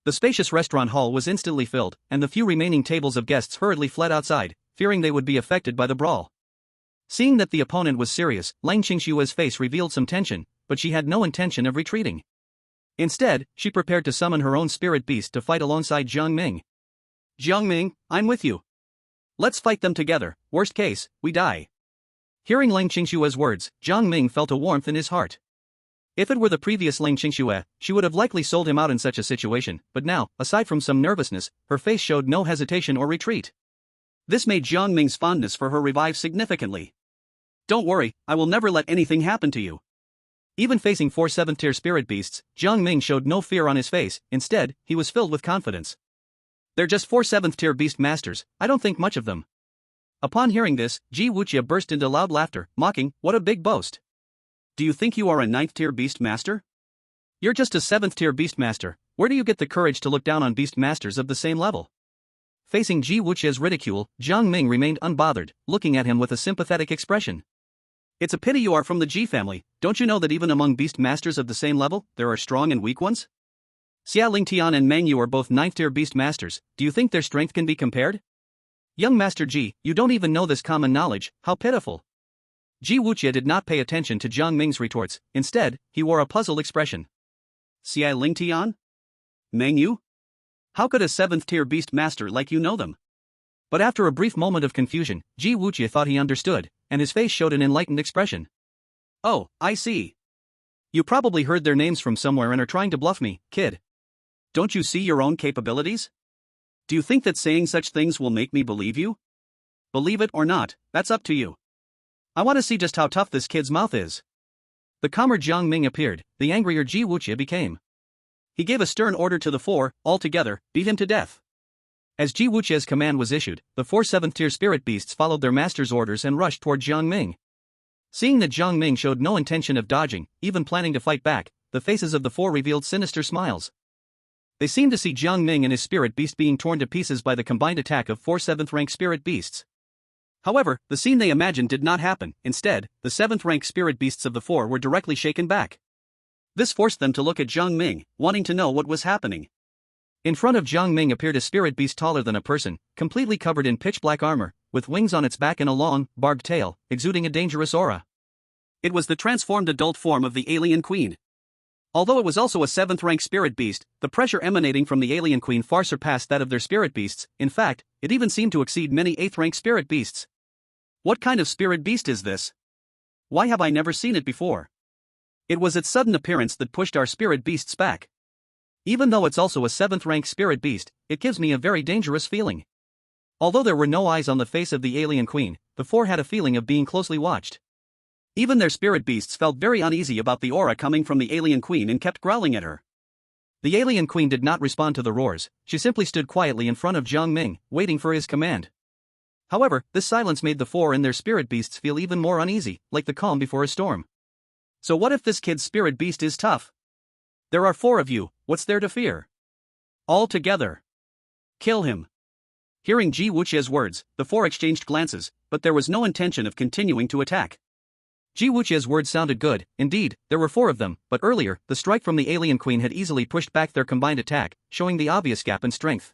The spacious restaurant hall was instantly filled, and the few remaining tables of guests hurriedly fled outside, fearing they would be affected by the brawl. Seeing that the opponent was serious, Leng Qingxue's face revealed some tension, but she had no intention of retreating. Instead, she prepared to summon her own spirit beast to fight alongside Jiang Ming. "Jiang Ming, I'm with you. Let's fight them together, worst case, we die." Hearing Leng Qingxue's words, Jiang Ming felt a warmth in his heart. If it were the previous Leng Qingxue, she would have likely sold him out in such a situation, but now, aside from some nervousness, her face showed no hesitation or retreat. This made Jiang Ming's fondness for her revive significantly. "Don't worry, I will never let anything happen to you." Even facing 4 7th-tier spirit beasts, Jiang Ming showed no fear on his face, instead, he was filled with confidence. "They're just 4 7th-tier beast masters, I don't think much of them." Upon hearing this, Ji Wuqie burst into loud laughter, mocking, "What a big boast. Do you think you are a 9th-tier beast master? You're just a 7th-tier beast master. Where do you get the courage to look down on beast masters of the same level?" Facing Ji Wuqie's ridicule, Jiang Ming remained unbothered, looking at him with a sympathetic expression. "It's a pity you are from the Ji family. Don't you know that even among beast masters of the same level, there are strong and weak ones? Xia Lingtian and Meng Yu are both 9th-tier beast masters. Do you think their strength can be compared?" "Young Master Ji, you don't even know this common knowledge, how pitiful." Ji Wuqie did not pay attention to Jiang Ming's retorts, instead, he wore a puzzled expression. "Xia Lingtian? Meng Yu? How could a 7th-tier beast master like you know them?" But after a brief moment of confusion, Ji Wuqie thought he understood, and his face showed an enlightened expression. Oh, I see. You probably heard their names from somewhere and are trying to bluff me, kid. Don't you see your own capabilities? Do you think that saying such things will make me believe you? Believe it or not, that's up to you. I want to see just how tough this kid's mouth is. The calmer Jiang Ming appeared, the angrier Ji Wuqie became. He gave a stern order to the four, all together, beat him to death. As Ji Wuqie's command was issued, the four 7th-tier spirit beasts followed their master's orders and rushed toward Jiang Ming. Seeing that Jiang Ming showed no intention of dodging, even planning to fight back, the faces of the four revealed sinister smiles. They seemed to see Jiang Ming and his spirit beast being torn to pieces by the combined attack of 4 7th-rank spirit beasts. However, the scene they imagined did not happen. Instead, the 7th-rank spirit beasts of the four were directly shaken back. This forced them to look at Jiang Ming, wanting to know what was happening. In front of Jiang Ming appeared a spirit beast taller than a person, completely covered in pitch-black armor, with wings on its back and a long, barbed tail, exuding a dangerous aura. It was the transformed adult form of the alien queen. Although it was also a 7th-rank spirit beast, the pressure emanating from the alien queen far surpassed that of their spirit beasts. In fact, it even seemed to exceed many 8th-rank spirit beasts. What kind of spirit beast is this? Why have I never seen it before? It was its sudden appearance that pushed our spirit beasts back. Even though it's also a 7th-rank spirit beast, it gives me a very dangerous feeling. Although there were no eyes on the face of the alien queen, the four had a feeling of being closely watched. Even their spirit beasts felt very uneasy about the aura coming from the alien queen and kept growling at her. The alien queen did not respond to the roars, she simply stood quietly in front of Jiang Ming, waiting for his command. However, this silence made the four and their spirit beasts feel even more uneasy, like the calm before a storm. So what if this kid's spirit beast is tough? There are 4 of you, what's there to fear? All together. Kill him. Hearing Ji Wuqie's words, the 4 exchanged glances, but there was no intention of continuing to attack. Ji Wuqie's words sounded good. Indeed, there were 4 of them, but earlier, the strike from the alien queen had easily pushed back their combined attack, showing the obvious gap in strength.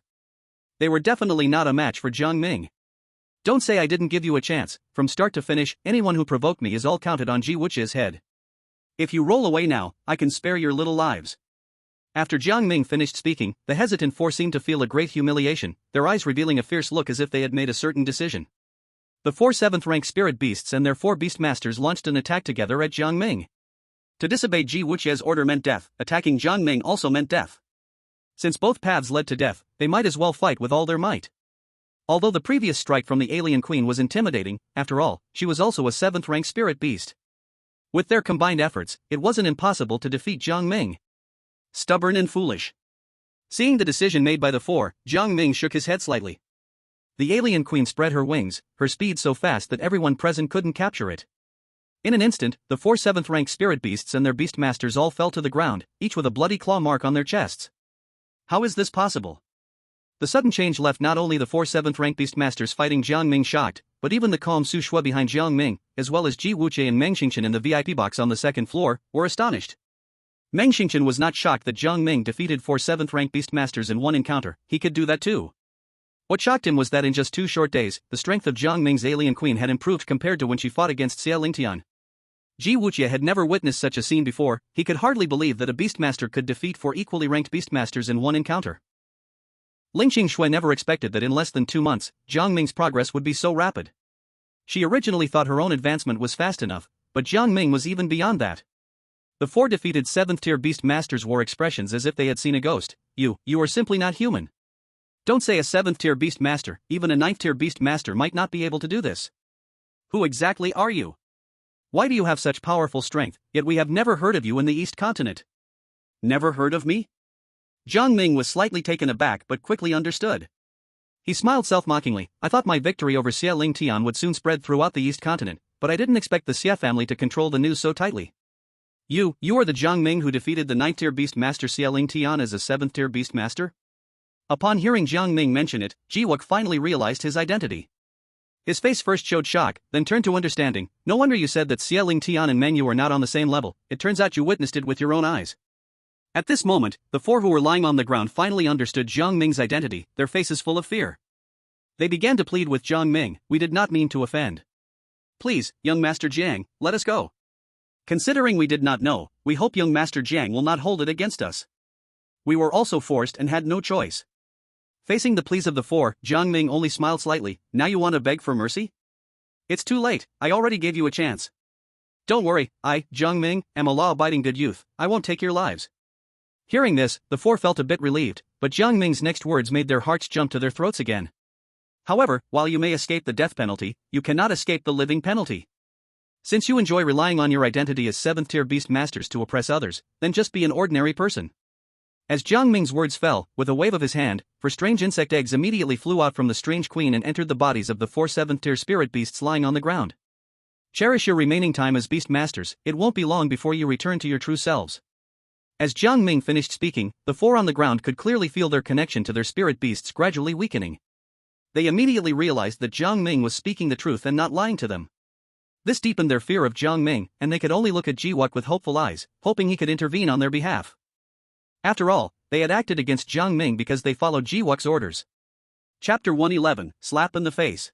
They were definitely not a match for Jiang Ming. Don't say I didn't give you a chance. From start to finish, anyone who provoked me is all counted on Ji Wuqie's head. If you roll away now, I can spare your little lives. After Jiang Ming finished speaking, the hesitant 4 seemed to feel a great humiliation, their eyes revealing a fierce look as if they had made a certain decision. The 4 7th-rank spirit beasts and their 4 beast masters launched an attack together at Jiang Ming. To disobey Ji Wuqie's order meant death, attacking Jiang Ming also meant death. Since both paths led to death, they might as well fight with all their might. Although the previous strike from the alien queen was intimidating, after all, she was also a 7th-rank spirit beast. With their combined efforts, it wasn't impossible to defeat Jiang Ming. Stubborn and foolish. Seeing the decision made by the 4, Jiang Ming shook his head slightly. The alien queen spread her wings, her speed so fast that everyone present couldn't capture it. In an instant, the 4 7th-rank spirit beasts and their beast masters all fell to the ground, each with a bloody claw mark on their chests. How is this possible? The sudden change left not only the 4 7th-rank beast masters fighting Jiang Ming shocked, but even the calm Su Shui behind Jiang Ming, as well as Ji Wuqie and Meng Xingchen in the VIP box on the 2nd floor, were astonished. Meng Xingchen was not shocked that Jiang Ming defeated 4 7th-rank beast masters in one encounter, he could do that too. What shocked him was that in just 2 short days, the strength of Jiang Ming's alien queen had improved compared to when she fought against Xia Lingtian. Ji Wuqie had never witnessed such a scene before, he could hardly believe that a beastmaster could defeat 4 equally ranked beastmasters in one encounter. Ling Qingshui never expected that in less than 2 months, Jiang Ming's progress would be so rapid. She originally thought her own advancement was fast enough, but Jiang Ming was even beyond that. The 4 defeated 7th-tier beast masters wore expressions as if they had seen a ghost. You are simply not human. Don't say a 7th-tier beast master, even a 9th-tier beast master might not be able to do this. Who exactly are you? Why do you have such powerful strength, yet we have never heard of you in the East Continent? Never heard of me? Jiang Ming was slightly taken aback but quickly understood. He smiled self-mockingly. I thought my victory over Xia Lingtian would soon spread throughout the East Continent, but I didn't expect the Xia family to control the news so tightly. You are the Jiang Ming who defeated the 9th-tier beast master Xia Lingtian as a 7th-tier beast master? Upon hearing Jiang Ming mention it, Ji Wuqie finally realized his identity. His face first showed shock, then turned to understanding. No wonder you said that Xia Lingtian and Meng Yu are not on the same level, it turns out you witnessed it with your own eyes. At this moment, the 4 who were lying on the ground finally understood Jiang Ming's identity, their faces full of fear. They began to plead with Jiang Ming, we did not mean to offend. Please, young Master Jiang, let us go. Considering we did not know, we hope young Master Jiang will not hold it against us. We were also forced and had no choice. Facing the pleas of the 4, Jiang Ming only smiled slightly. Now you want to beg for mercy? It's too late, I already gave you a chance. Don't worry, I, Jiang Ming, am a law-abiding good youth, I won't take your lives. Hearing this, the four felt a bit relieved, but Jiang Ming's next words made their hearts jump to their throats again. However, while you may escape the death penalty, you cannot escape the living penalty. Since you enjoy relying on your identity as 7th-tier beast masters to oppress others, then just be an ordinary person. As Jiang Ming's words fell, with a wave of his hand, 4 strange insect eggs immediately flew out from the strange queen and entered the bodies of the 4 7th-tier spirit beasts lying on the ground. Cherish your remaining time as beast masters, it won't be long before you return to your true selves. As Jiang Ming finished speaking, the 4 on the ground could clearly feel their connection to their spirit beasts gradually weakening. They immediately realized that Jiang Ming was speaking the truth and not lying to them. This deepened their fear of Jiang Ming, and they could only look at Jiwuk with hopeful eyes, hoping he could intervene on their behalf. After all, they had acted against Jiang Ming because they followed Jiwuk's orders. Chapter 111, Slap in the Face.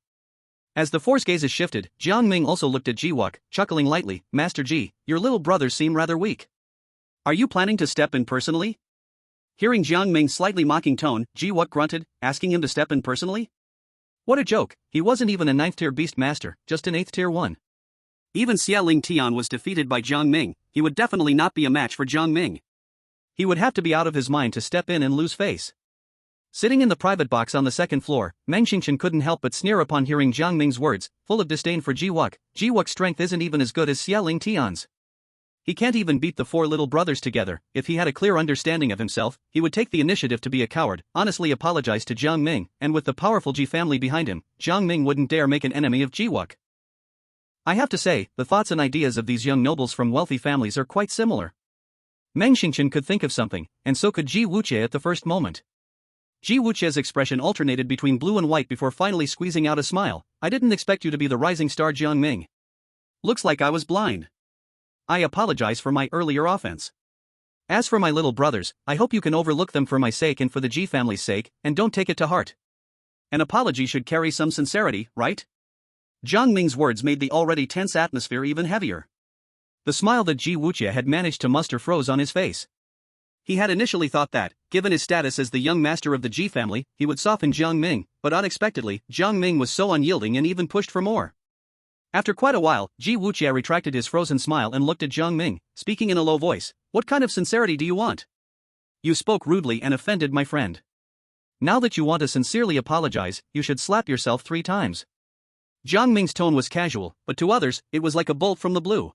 As the 4's gazes shifted, Jiang Ming also looked at Jiwuk, chuckling lightly. Master Ji, your little brothers seem rather weak. Are you planning to step in personally? Hearing Jiang Ming's slightly mocking tone, Jiwuk grunted, asking him to step in personally? What a joke, he wasn't even a 9th-tier beast master, just an 8th-tier one. Even Xia Ling Tian was defeated by Jiang Ming, he would definitely not be a match for Jiang Ming. He would have to be out of his mind to step in and lose face. Sitting in the private box on the 2nd floor, Meng Xingchen couldn't help but sneer upon hearing Jiang Ming's words, full of disdain for Jiwuk. Jiwuk's strength isn't even as good as Xia Ling Tian's. He can't even beat the 4 little brothers together. If he had a clear understanding of himself, he would take the initiative to be a coward, honestly apologize to Jiang Ming, and with the powerful Ji family behind him, Jiang Ming wouldn't dare make an enemy of Jiwuk. I have to say, the thoughts and ideas of these young nobles from wealthy families are quite similar. Meng Xingchen could think of something, and so could Ji Wuqie at the first moment. Ji Wuqie's expression alternated between blue and white before finally squeezing out a smile. I didn't expect you to be the rising star Jiang Ming. Looks like I was blind. I apologize for my earlier offense. As for my little brothers, I hope you can overlook them for my sake and for the Ji family's sake, and don't take it to heart. An apology should carry some sincerity, right? Jiang Ming's words made the already tense atmosphere even heavier. The smile that Ji Wuqie had managed to muster froze on his face. He had initially thought that, given his status as the young master of the Ji family, he would soften Jiang Ming, but unexpectedly, Jiang Ming was so unyielding and even pushed for more. After quite a while, Ji Wuqie retracted his frozen smile and looked at Jiang Ming, speaking in a low voice. What kind of sincerity do you want? You spoke rudely and offended my friend. Now that you want to sincerely apologize, you should slap yourself 3 times. Jiang Ming's tone was casual, but to others, it was like a bolt from the blue.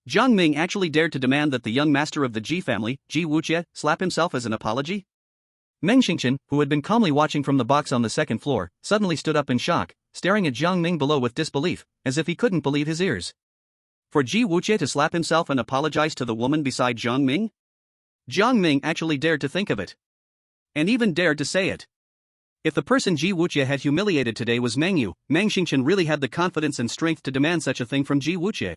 Jiang Ming actually dared to demand that the young master of the Ji family, Ji Wuqie, slap himself as an apology? Meng Xingchen, who had been calmly watching from the box on the 2nd floor, suddenly stood up in shock, staring at Jiang Ming below with disbelief, as if he couldn't believe his ears. For Ji Wuqie to slap himself and apologize to the woman beside Jiang Ming? Jiang Ming actually dared to think of it. And even dared to say it. If the person Ji Wuqie had humiliated today was Meng Yu, Meng Xingchen really had the confidence and strength to demand such a thing from Ji Wuqie.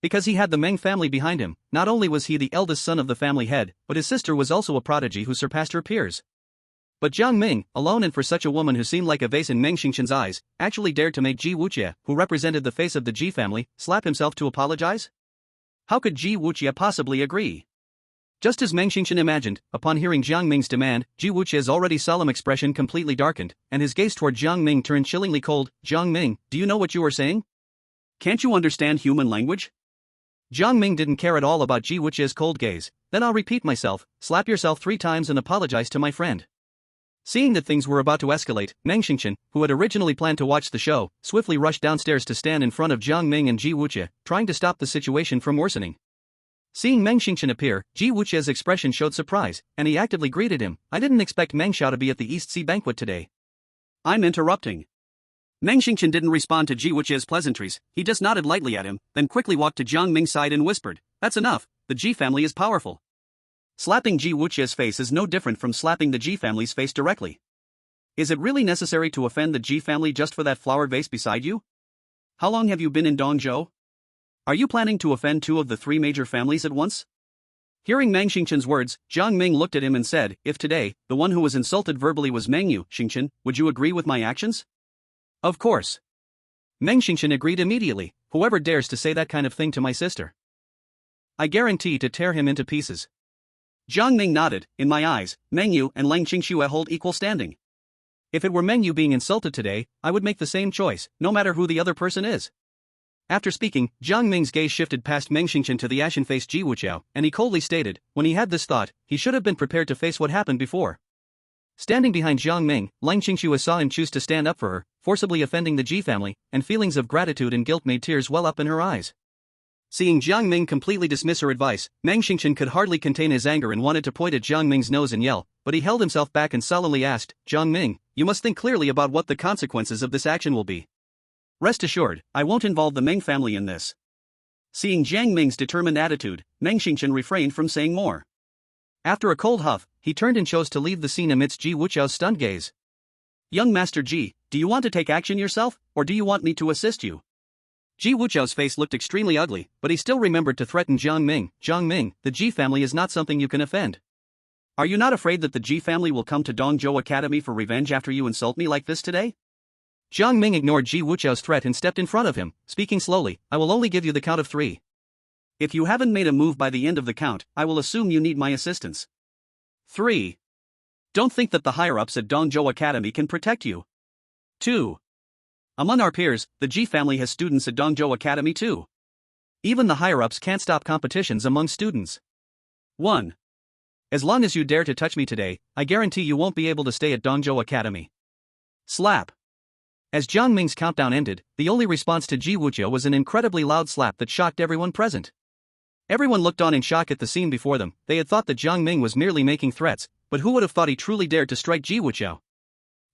Because he had the Meng family behind him, not only was he the eldest son of the family head, but his sister was also a prodigy who surpassed her peers. But Jiang Ming, alone and for such a woman who seemed like a vase in Meng Xingchen's eyes, actually dared to make Ji Wuqie, who represented the face of the Ji family, slap himself to apologize? How could Ji Wuqie possibly agree? Just as Meng Xingchen imagined, upon hearing Jiang Ming's demand, Ji Wuqie's already solemn expression completely darkened, and his gaze toward Jiang Ming turned chillingly cold. Jiang Ming, do you know what you are saying? Can't you understand human language? Jiang Ming didn't care at all about Ji Wuqie's cold gaze. Then I'll repeat myself, slap yourself 3 times and apologize to my friend. Seeing that things were about to escalate, Meng Xingchen, who had originally planned to watch the show, swiftly rushed downstairs to stand in front of Jiang Ming and Ji Wuqie, trying to stop the situation from worsening. Seeing Meng Xingchen appear, Ji Wuqie's expression showed surprise, and he actively greeted him. I didn't expect Meng Xiao to be at the East Sea banquet today. I'm interrupting. Meng Xingchen didn't respond to Ji Wuqie's pleasantries, he just nodded lightly at him, then quickly walked to Jiang Ming's side and whispered, that's enough, the Ji family is powerful. Slapping Ji Wuqie's face is no different from slapping the Ji family's face directly. Is it really necessary to offend the Ji family just for that flower vase beside you? How long have you been in Dongzhou? Are you planning to offend 2 of the 3 major families at once? Hearing Meng Xingchen's words, Jiang Ming looked at him and said, if today, the one who was insulted verbally was Meng Yu, Xingchen, would you agree with my actions? Of course. Meng Xingchen agreed immediately. Whoever dares to say that kind of thing to my sister, I guarantee to tear him into pieces. Jiang Ming nodded. In my eyes, Meng Yu and Lang Qingxue hold equal standing. If it were Meng Yu being insulted today, I would make the same choice, no matter who the other person is. After speaking, Jiang Ming's gaze shifted past Meng Xingqian to the ashen-faced Ji Wuqiao, and he coldly stated, when he had this thought, he should have been prepared to face what happened before. Standing behind Jiang Ming, Lang Qingxue saw him choose to stand up for her, forcibly offending the Ji family, and feelings of gratitude and guilt made tears well up in her eyes. Seeing Jiang Ming completely dismiss her advice, Meng Xingqian could hardly contain his anger and wanted to point at Jiang Ming's nose and yell, but he held himself back and sullenly asked, Jiang Ming, you must think clearly about what the consequences of this action will be. Rest assured, I won't involve the Ming family in this. Seeing Jiang Ming's determined attitude, Meng Xingqian refrained from saying more. After a cold huff, he turned and chose to leave the scene amidst Ji Wuqiao's stunned gaze. Young Master Ji, do you want to take action yourself, or do you want me to assist you? Ji Wuqiao's face looked extremely ugly, but he still remembered to threaten Jiang Ming. Jiang Ming, the Ji family is not something you can offend. Are you not afraid that the Ji family will come to Dongzhou Academy for revenge after you insult me like this today? Jiang Ming ignored Ji Wuqiao's threat and stepped in front of him, speaking slowly, I will only give you the count of 3. If you haven't made a move by the end of the count, I will assume you need my assistance. 3. Don't think that the higher-ups at Dongzhou Academy can protect you. 2. Among our peers, the Ji family has students at Dongzhou Academy too. Even the higher-ups can't stop competitions among students. 1. As long as you dare to touch me today, I guarantee you won't be able to stay at Dongzhou Academy. Slap. As Jiang Ming's countdown ended, the only response to Ji Wuqiao was an incredibly loud slap that shocked everyone present. Everyone looked on in shock at the scene before them. They had thought that Jiang Ming was merely making threats, but who would have thought he truly dared to strike Ji Wuqiao?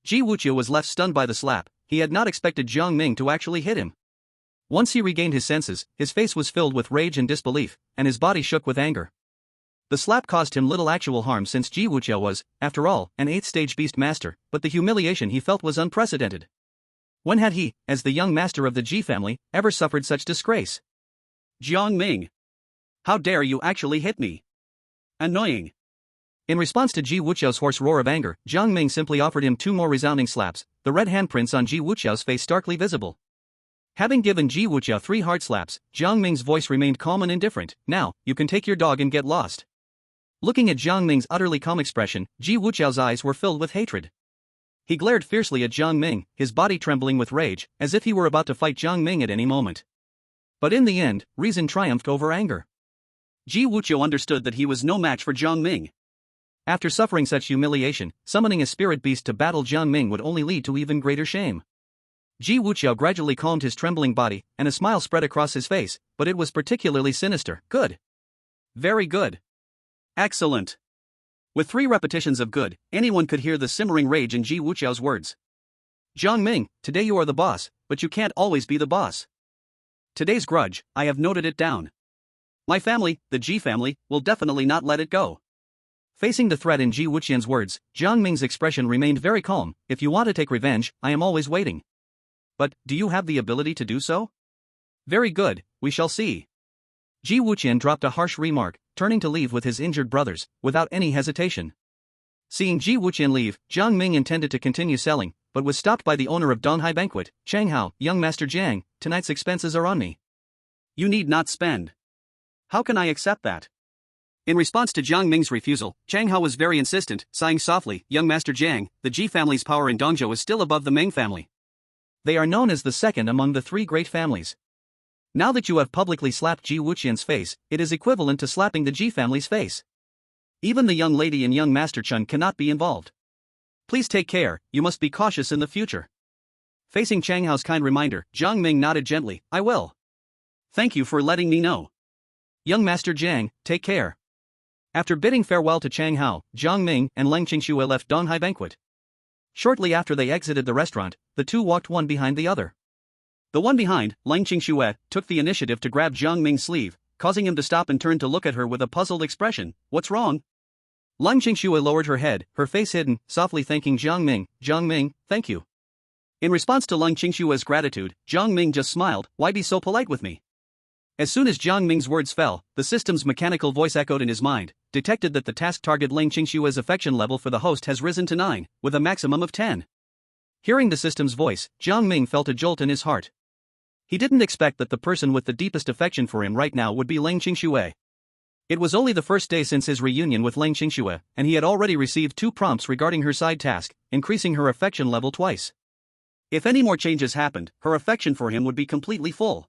Ji Wuqiao was left stunned by the slap. He had not expected Jiang Ming to actually hit him. Once he regained his senses, his face was filled with rage and disbelief, and his body shook with anger. The slap caused him little actual harm since Ji Wuqiao was, after all, an 8th-stage beast master, but the humiliation he felt was unprecedented. When had he, as the young master of the Ji family, ever suffered such disgrace? Jiang Ming. How dare you actually hit me? Annoying. In response to Ji Wuqiao's hoarse roar of anger, Jiang Ming simply offered him 2 more resounding slaps, the red handprints on Ji Wuqiao's face starkly visible. Having given Ji Wuqiao 3 hard slaps, Jiang Ming's voice remained calm and indifferent. Now, you can take your dog and get lost. Looking at Jiang Ming's utterly calm expression, Ji Wuqiao's eyes were filled with hatred. He glared fiercely at Jiang Ming, his body trembling with rage, as if he were about to fight Jiang Ming at any moment. But in the end, reason triumphed over anger. Ji Wuqiao understood that he was no match for Jiang Ming. After suffering such humiliation, summoning a spirit beast to battle Jiang Ming would only lead to even greater shame. Ji Wuqiao gradually calmed his trembling body, and a smile spread across his face, but it was particularly sinister. Good. Very good. Excellent. With 3 repetitions of good, anyone could hear the simmering rage in Ji Wuqiao's words. Jiang Ming, today you are the boss, but you can't always be the boss. Today's grudge, I have noted it down. My family, the Ji family, will definitely not let it go. Facing the threat in Ji Wuqian's words, Jiang Ming's expression remained very calm. If you want to take revenge, I am always waiting. But, do you have the ability to do so? Very good, we shall see. Ji Wuqian dropped a harsh remark, turning to leave with his injured brothers, without any hesitation. Seeing Ji Wuqian leave, Jiang Ming intended to continue selling, but was stopped by the owner of Donghai Banquet, Chang Hao. Young Master Jiang, tonight's expenses are on me. You need not spend. How can I accept that? In response to Jiang Ming's refusal, Chang Hao was very insistent, sighing softly, Young Master Jiang, the Ji family's power in Dongzhou is still above the Ming family. They are known as the second among the 3 great families. Now that you have publicly slapped Ji Wuqian's face, it is equivalent to slapping the Ji family's face. Even the young lady and young Master Chen cannot be involved. Please take care, you must be cautious in the future. Facing Chang Hao's kind reminder, Jiang Ming nodded gently, I will. Thank you for letting me know. Young Master Jiang, take care. After bidding farewell to Chang Hao, Jiang Ming and Lang Qingxue left Donghai Banquet. Shortly after they exited the restaurant, the 2 walked one behind the other. The one behind, Lang Qingxue, took the initiative to grab Jiang Ming's sleeve, causing him to stop and turn to look at her with a puzzled expression. What's wrong? Lang Qingxue lowered her head, her face hidden, softly thanking Jiang Ming, thank you. In response to Lang Qingxue's gratitude, Jiang Ming just smiled, why be so polite with me? As soon as Jiang Ming's words fell, the system's mechanical voice echoed in his mind, detected that the task target Lang Qingxue's affection level for the host has risen to 9, with a maximum of 10. Hearing the system's voice, Jiang Ming felt a jolt in his heart. He didn't expect that the person with the deepest affection for him right now would be Lang Qingxue. It was only the first day since his reunion with Lang Qingxue, and he had already received 2 prompts regarding her side task, increasing her affection level twice. If any more changes happened, her affection for him would be completely full.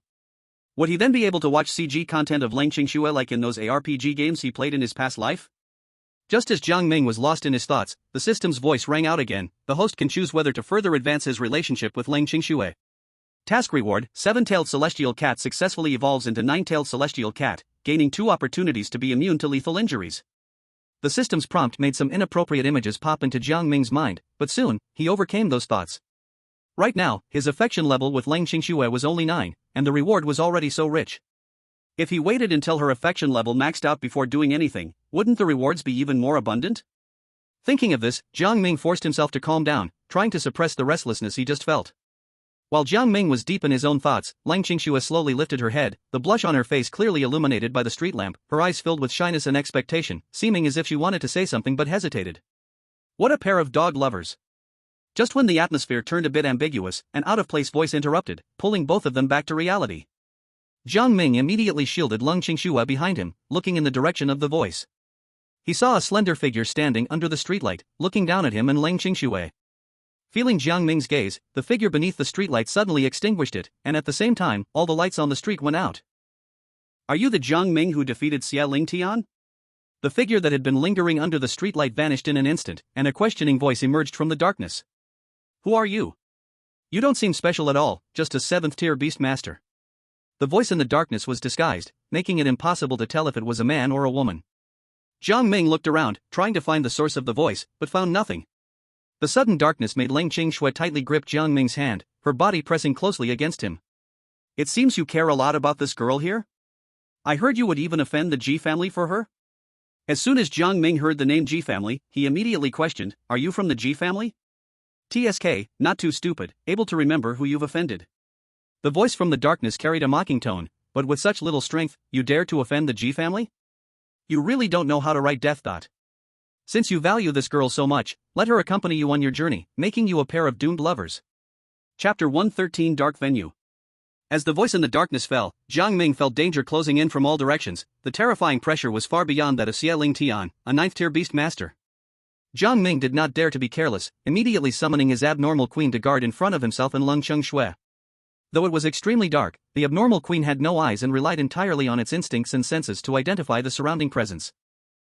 Would he then be able to watch CG content of Lang Qingxue like in those ARPG games he played in his past life? Just as Jiang Ming was lost in his thoughts, the system's voice rang out again. The host can choose whether to further advance his relationship with Lang Qingxue. Task reward: 7-tailed celestial cat successfully evolves into 9-tailed celestial cat, gaining 2 opportunities to be immune to lethal injuries. The system's prompt made some inappropriate images pop into Jiang Ming's mind, but soon, he overcame those thoughts. Right now, his affection level with Lang Qingxue was only 9, and the reward was already so rich. If he waited until her affection level maxed out before doing anything, wouldn't the rewards be even more abundant? Thinking of this, Jiang Ming forced himself to calm down, trying to suppress the restlessness he just felt. While Jiang Ming was deep in his own thoughts, Lang Qingxue slowly lifted her head, the blush on her face clearly illuminated by the street lamp, her eyes filled with shyness and expectation, seeming as if she wanted to say something but hesitated. What a pair of dog lovers. Just when the atmosphere turned a bit ambiguous, an out-of-place voice interrupted, pulling both of them back to reality. Jiang Ming immediately shielded Lang Qingxue behind him, looking in the direction of the voice. He saw a slender figure standing under the streetlight, looking down at him and Lang Qingxue. Feeling Jiang Ming's gaze, the figure beneath the streetlight suddenly extinguished it, and at the same time, all the lights on the street went out. Are you the Jiang Ming who defeated Xia Lingtian? The figure that had been lingering under the streetlight vanished in an instant, and a questioning voice emerged from the darkness. Who are you? You don't seem special at all, just a 7th-tier beast master. The voice in the darkness was disguised, making it impossible to tell if it was a man or a woman. Jiang Ming looked around, trying to find the source of the voice, but found nothing. The sudden darkness made Lang Qingxue tightly grip Jiang Ming's hand, her body pressing closely against him. It seems you care a lot about this girl here? I heard you would even offend the G family for her? As soon as Jiang Ming heard the name G family, he immediately questioned, are you from the G family? TSK, not too stupid, able to remember who you've offended. The voice from the darkness carried a mocking tone, but with such little strength, you dare to offend the G family? You really don't know how to write death thought. Since you value this girl so much, let her accompany you on your journey, making you a pair of doomed lovers. Chapter 113 Dark Venue. As the voice in the darkness fell, Jiang Ming felt danger closing in from all directions. The terrifying pressure was far beyond that of Xia Lingtian, a 9th-tier beast master. Jiang Ming did not dare to be careless, immediately summoning his abnormal queen to guard in front of himself and Lang Qingxue. Though it was extremely dark, the abnormal queen had no eyes and relied entirely on its instincts and senses to identify the surrounding presence.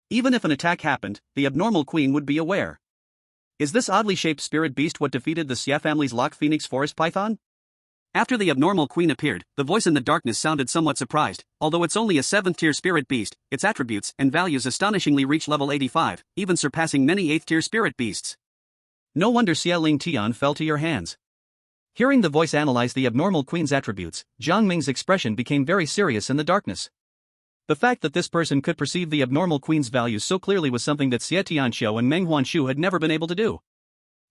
Even if an attack happened, the abnormal queen would be aware. Is this oddly shaped spirit beast what defeated the Xia family's Lock Phoenix Forest Python? After the abnormal queen appeared, the voice in the darkness sounded somewhat surprised. Although it's only a 7th-tier spirit beast, its attributes and values astonishingly reach level 85, even surpassing many 8th-tier spirit beasts. No wonder Xia Lingtian fell to your hands. Hearing the voice analyze the abnormal queen's attributes, Jiang Ming's expression became very serious in the darkness. The fact that this person could perceive the abnormal queen's values so clearly was something that Xie Tianqiu and Meng Huanshu had never been able to do.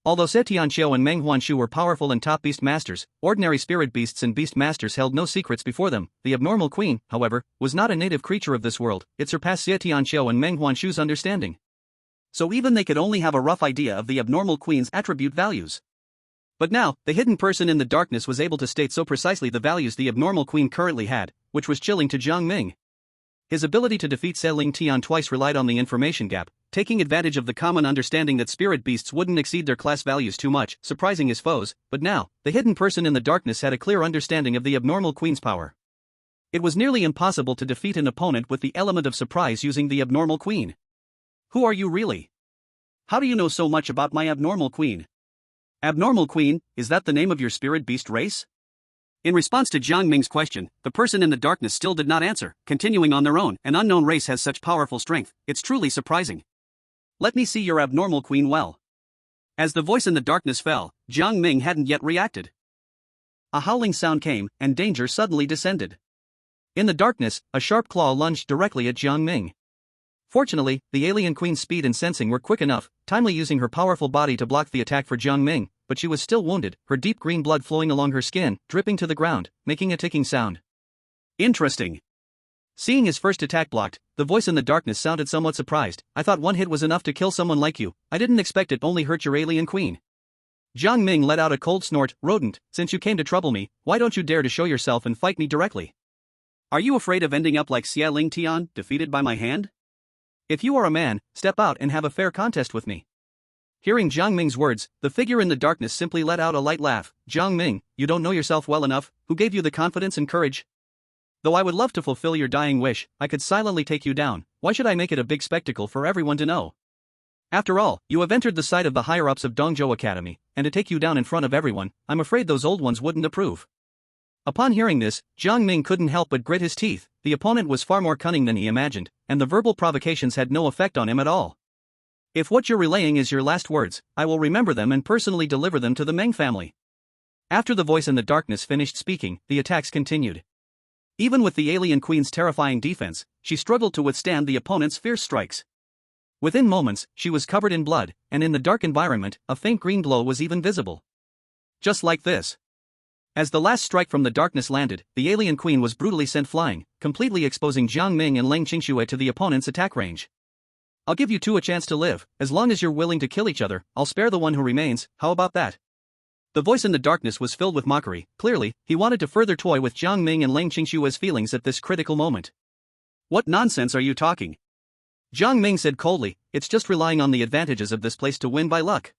Although Xie Tianqiu and Meng Huanshu were powerful and top beast masters, ordinary spirit beasts and beast masters held no secrets before them. The abnormal queen, however, was not a native creature of this world. It surpassed Xie Tianqiu and Meng Huanshu's understanding. So even they could only have a rough idea of the abnormal queen's attribute values. But now, the hidden person in the darkness was able to state so precisely the values the abnormal queen currently had, which was chilling to Jiang Ming. His ability to defeat Xia Lingtian twice relied on the information gap, taking advantage of the common understanding that spirit beasts wouldn't exceed their class values too much, surprising his foes. But now, the hidden person in the darkness had a clear understanding of the abnormal queen's power. It was nearly impossible to defeat an opponent with the element of surprise using the abnormal queen. Who are you really? How do you know so much about my abnormal queen? Abnormal queen, is that the name of your spirit beast race? In response to Jiang Ming's question, the person in the darkness still did not answer, continuing on their own. An unknown race has such powerful strength, it's truly surprising. Let me see your abnormal queen well. As the voice in the darkness fell, Jiang Ming hadn't yet reacted. A howling sound came, and danger suddenly descended. In the darkness, a sharp claw lunged directly at Jiang Ming. Fortunately, the alien queen's speed and sensing were quick enough, timely using her powerful body to block the attack for Jiang Ming, but she was still wounded, her deep green blood flowing along her skin, dripping to the ground, making a ticking sound. Interesting. Seeing his first attack blocked, the voice in the darkness sounded somewhat surprised. I thought one hit was enough to kill someone like you. I didn't expect it only hurt your alien queen. Jiang Ming let out a cold snort. Rodent, since you came to trouble me, why don't you dare to show yourself and fight me directly? Are you afraid of ending up like Xia Lingtian, defeated by my hand? If you are a man, step out and have a fair contest with me. Hearing Jiang Ming's words, the figure in the darkness simply let out a light laugh. Jiang Ming, you don't know yourself well enough. Who gave you the confidence and courage? Though I would love to fulfill your dying wish, I could silently take you down. Why should I make it a big spectacle for everyone to know? After all, you have entered the sight of the higher-ups of Dongzhou Academy, and to take you down in front of everyone, I'm afraid those old ones wouldn't approve. Upon hearing this, Jiang Ming couldn't help but grit his teeth. The opponent was far more cunning than he imagined, and the verbal provocations had no effect on him at all. If what you're relaying is your last words, I will remember them and personally deliver them to the Meng family. After the voice in the darkness finished speaking, the attacks continued. Even with the alien queen's terrifying defense, she struggled to withstand the opponent's fierce strikes. Within moments, she was covered in blood, and in the dark environment, a faint green glow was even visible. Just like this. As the last strike from the darkness landed, the alien queen was brutally sent flying, completely exposing Jiang Ming and Leng Qingxue to the opponent's attack range. I'll give you two a chance to live, as long as you're willing to kill each other, I'll spare the one who remains, how about that? The voice in the darkness was filled with mockery. Clearly, he wanted to further toy with Jiang Ming and Leng Qingxue's feelings at this critical moment. What nonsense are you talking? Jiang Ming said coldly, it's just relying on the advantages of this place to win by luck.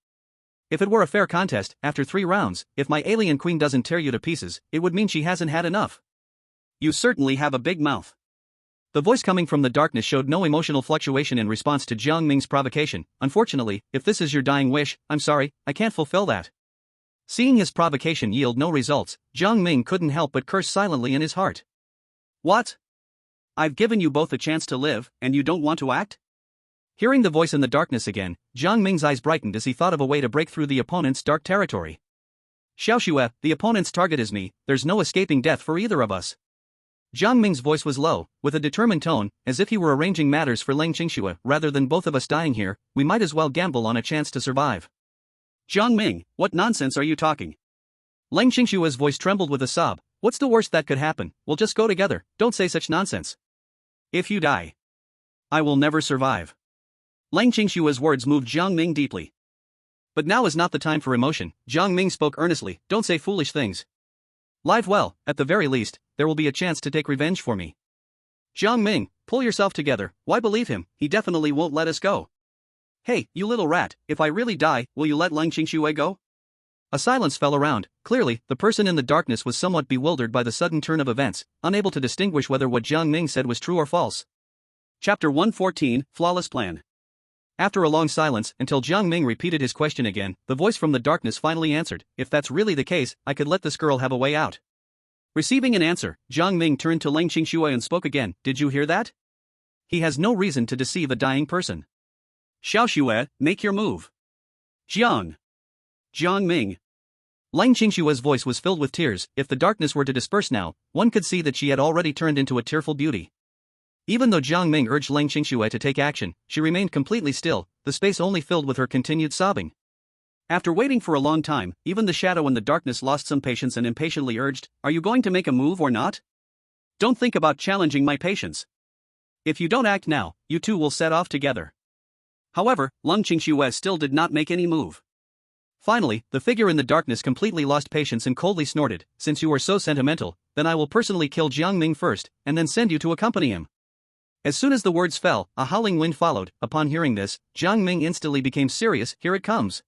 If it were a fair contest, after 3 rounds, if my alien queen doesn't tear you to pieces, it would mean she hasn't had enough. You certainly have a big mouth. The voice coming from the darkness showed no emotional fluctuation in response to Jiang Ming's provocation. Unfortunately, if this is your dying wish, I'm sorry, I can't fulfill that. Seeing his provocation yield no results, Jiang Ming couldn't help but curse silently in his heart. What? I've given you both a chance to live, and you don't want to act? Hearing the voice in the darkness again, Jiang Ming's eyes brightened as he thought of a way to break through the opponent's dark territory. Xiaoxue, the opponent's target is me, there's no escaping death for either of us. Jiang Ming's voice was low, with a determined tone, as if he were arranging matters for Leng Qingxue. Rather than both of us dying here, we might as well gamble on a chance to survive. Jiang Ming, what nonsense are you talking? Leng Qingxue's voice trembled with a sob. What's the worst that could happen? We'll just go together, don't say such nonsense. If you die, I will never survive. Leng Qingxue's words moved Jiang Ming deeply. But now is not the time for emotion, Jiang Ming spoke earnestly, don't say foolish things. Live well, at the very least, there will be a chance to take revenge for me. Jiang Ming, pull yourself together, why believe him, he definitely won't let us go. Hey, you little rat, if I really die, will you let Leng Qingxue go? A silence fell around. Clearly, the person in the darkness was somewhat bewildered by the sudden turn of events, unable to distinguish whether what Jiang Ming said was true or false. Chapter 114, Flawless Plan. After a long silence, until Jiang Ming repeated his question again, the voice from the darkness finally answered, if that's really the case, I could let this girl have a way out. Receiving an answer, Jiang Ming turned to Leng Qingxue and spoke again, did you hear that? He has no reason to deceive a dying person. Xiaoxue, make your move. Jiang Ming. Leng Qingxue's voice was filled with tears. If the darkness were to disperse now, one could see that she had already turned into a tearful beauty. Even though Jiang Ming urged Leng Qingxue to take action, she remained completely still, the space only filled with her continued sobbing. After waiting for a long time, even the shadow in the darkness lost some patience and impatiently urged, are you going to make a move or not? Don't think about challenging my patience. If you don't act now, you two will set off together. However, Leng Qingxue still did not make any move. Finally, the figure in the darkness completely lost patience and coldly snorted, since you are so sentimental, then I will personally kill Jiang Ming first, and then send you to accompany him. As soon as the words fell, a howling wind followed. Upon hearing this, Jiang Ming instantly became serious, here it comes.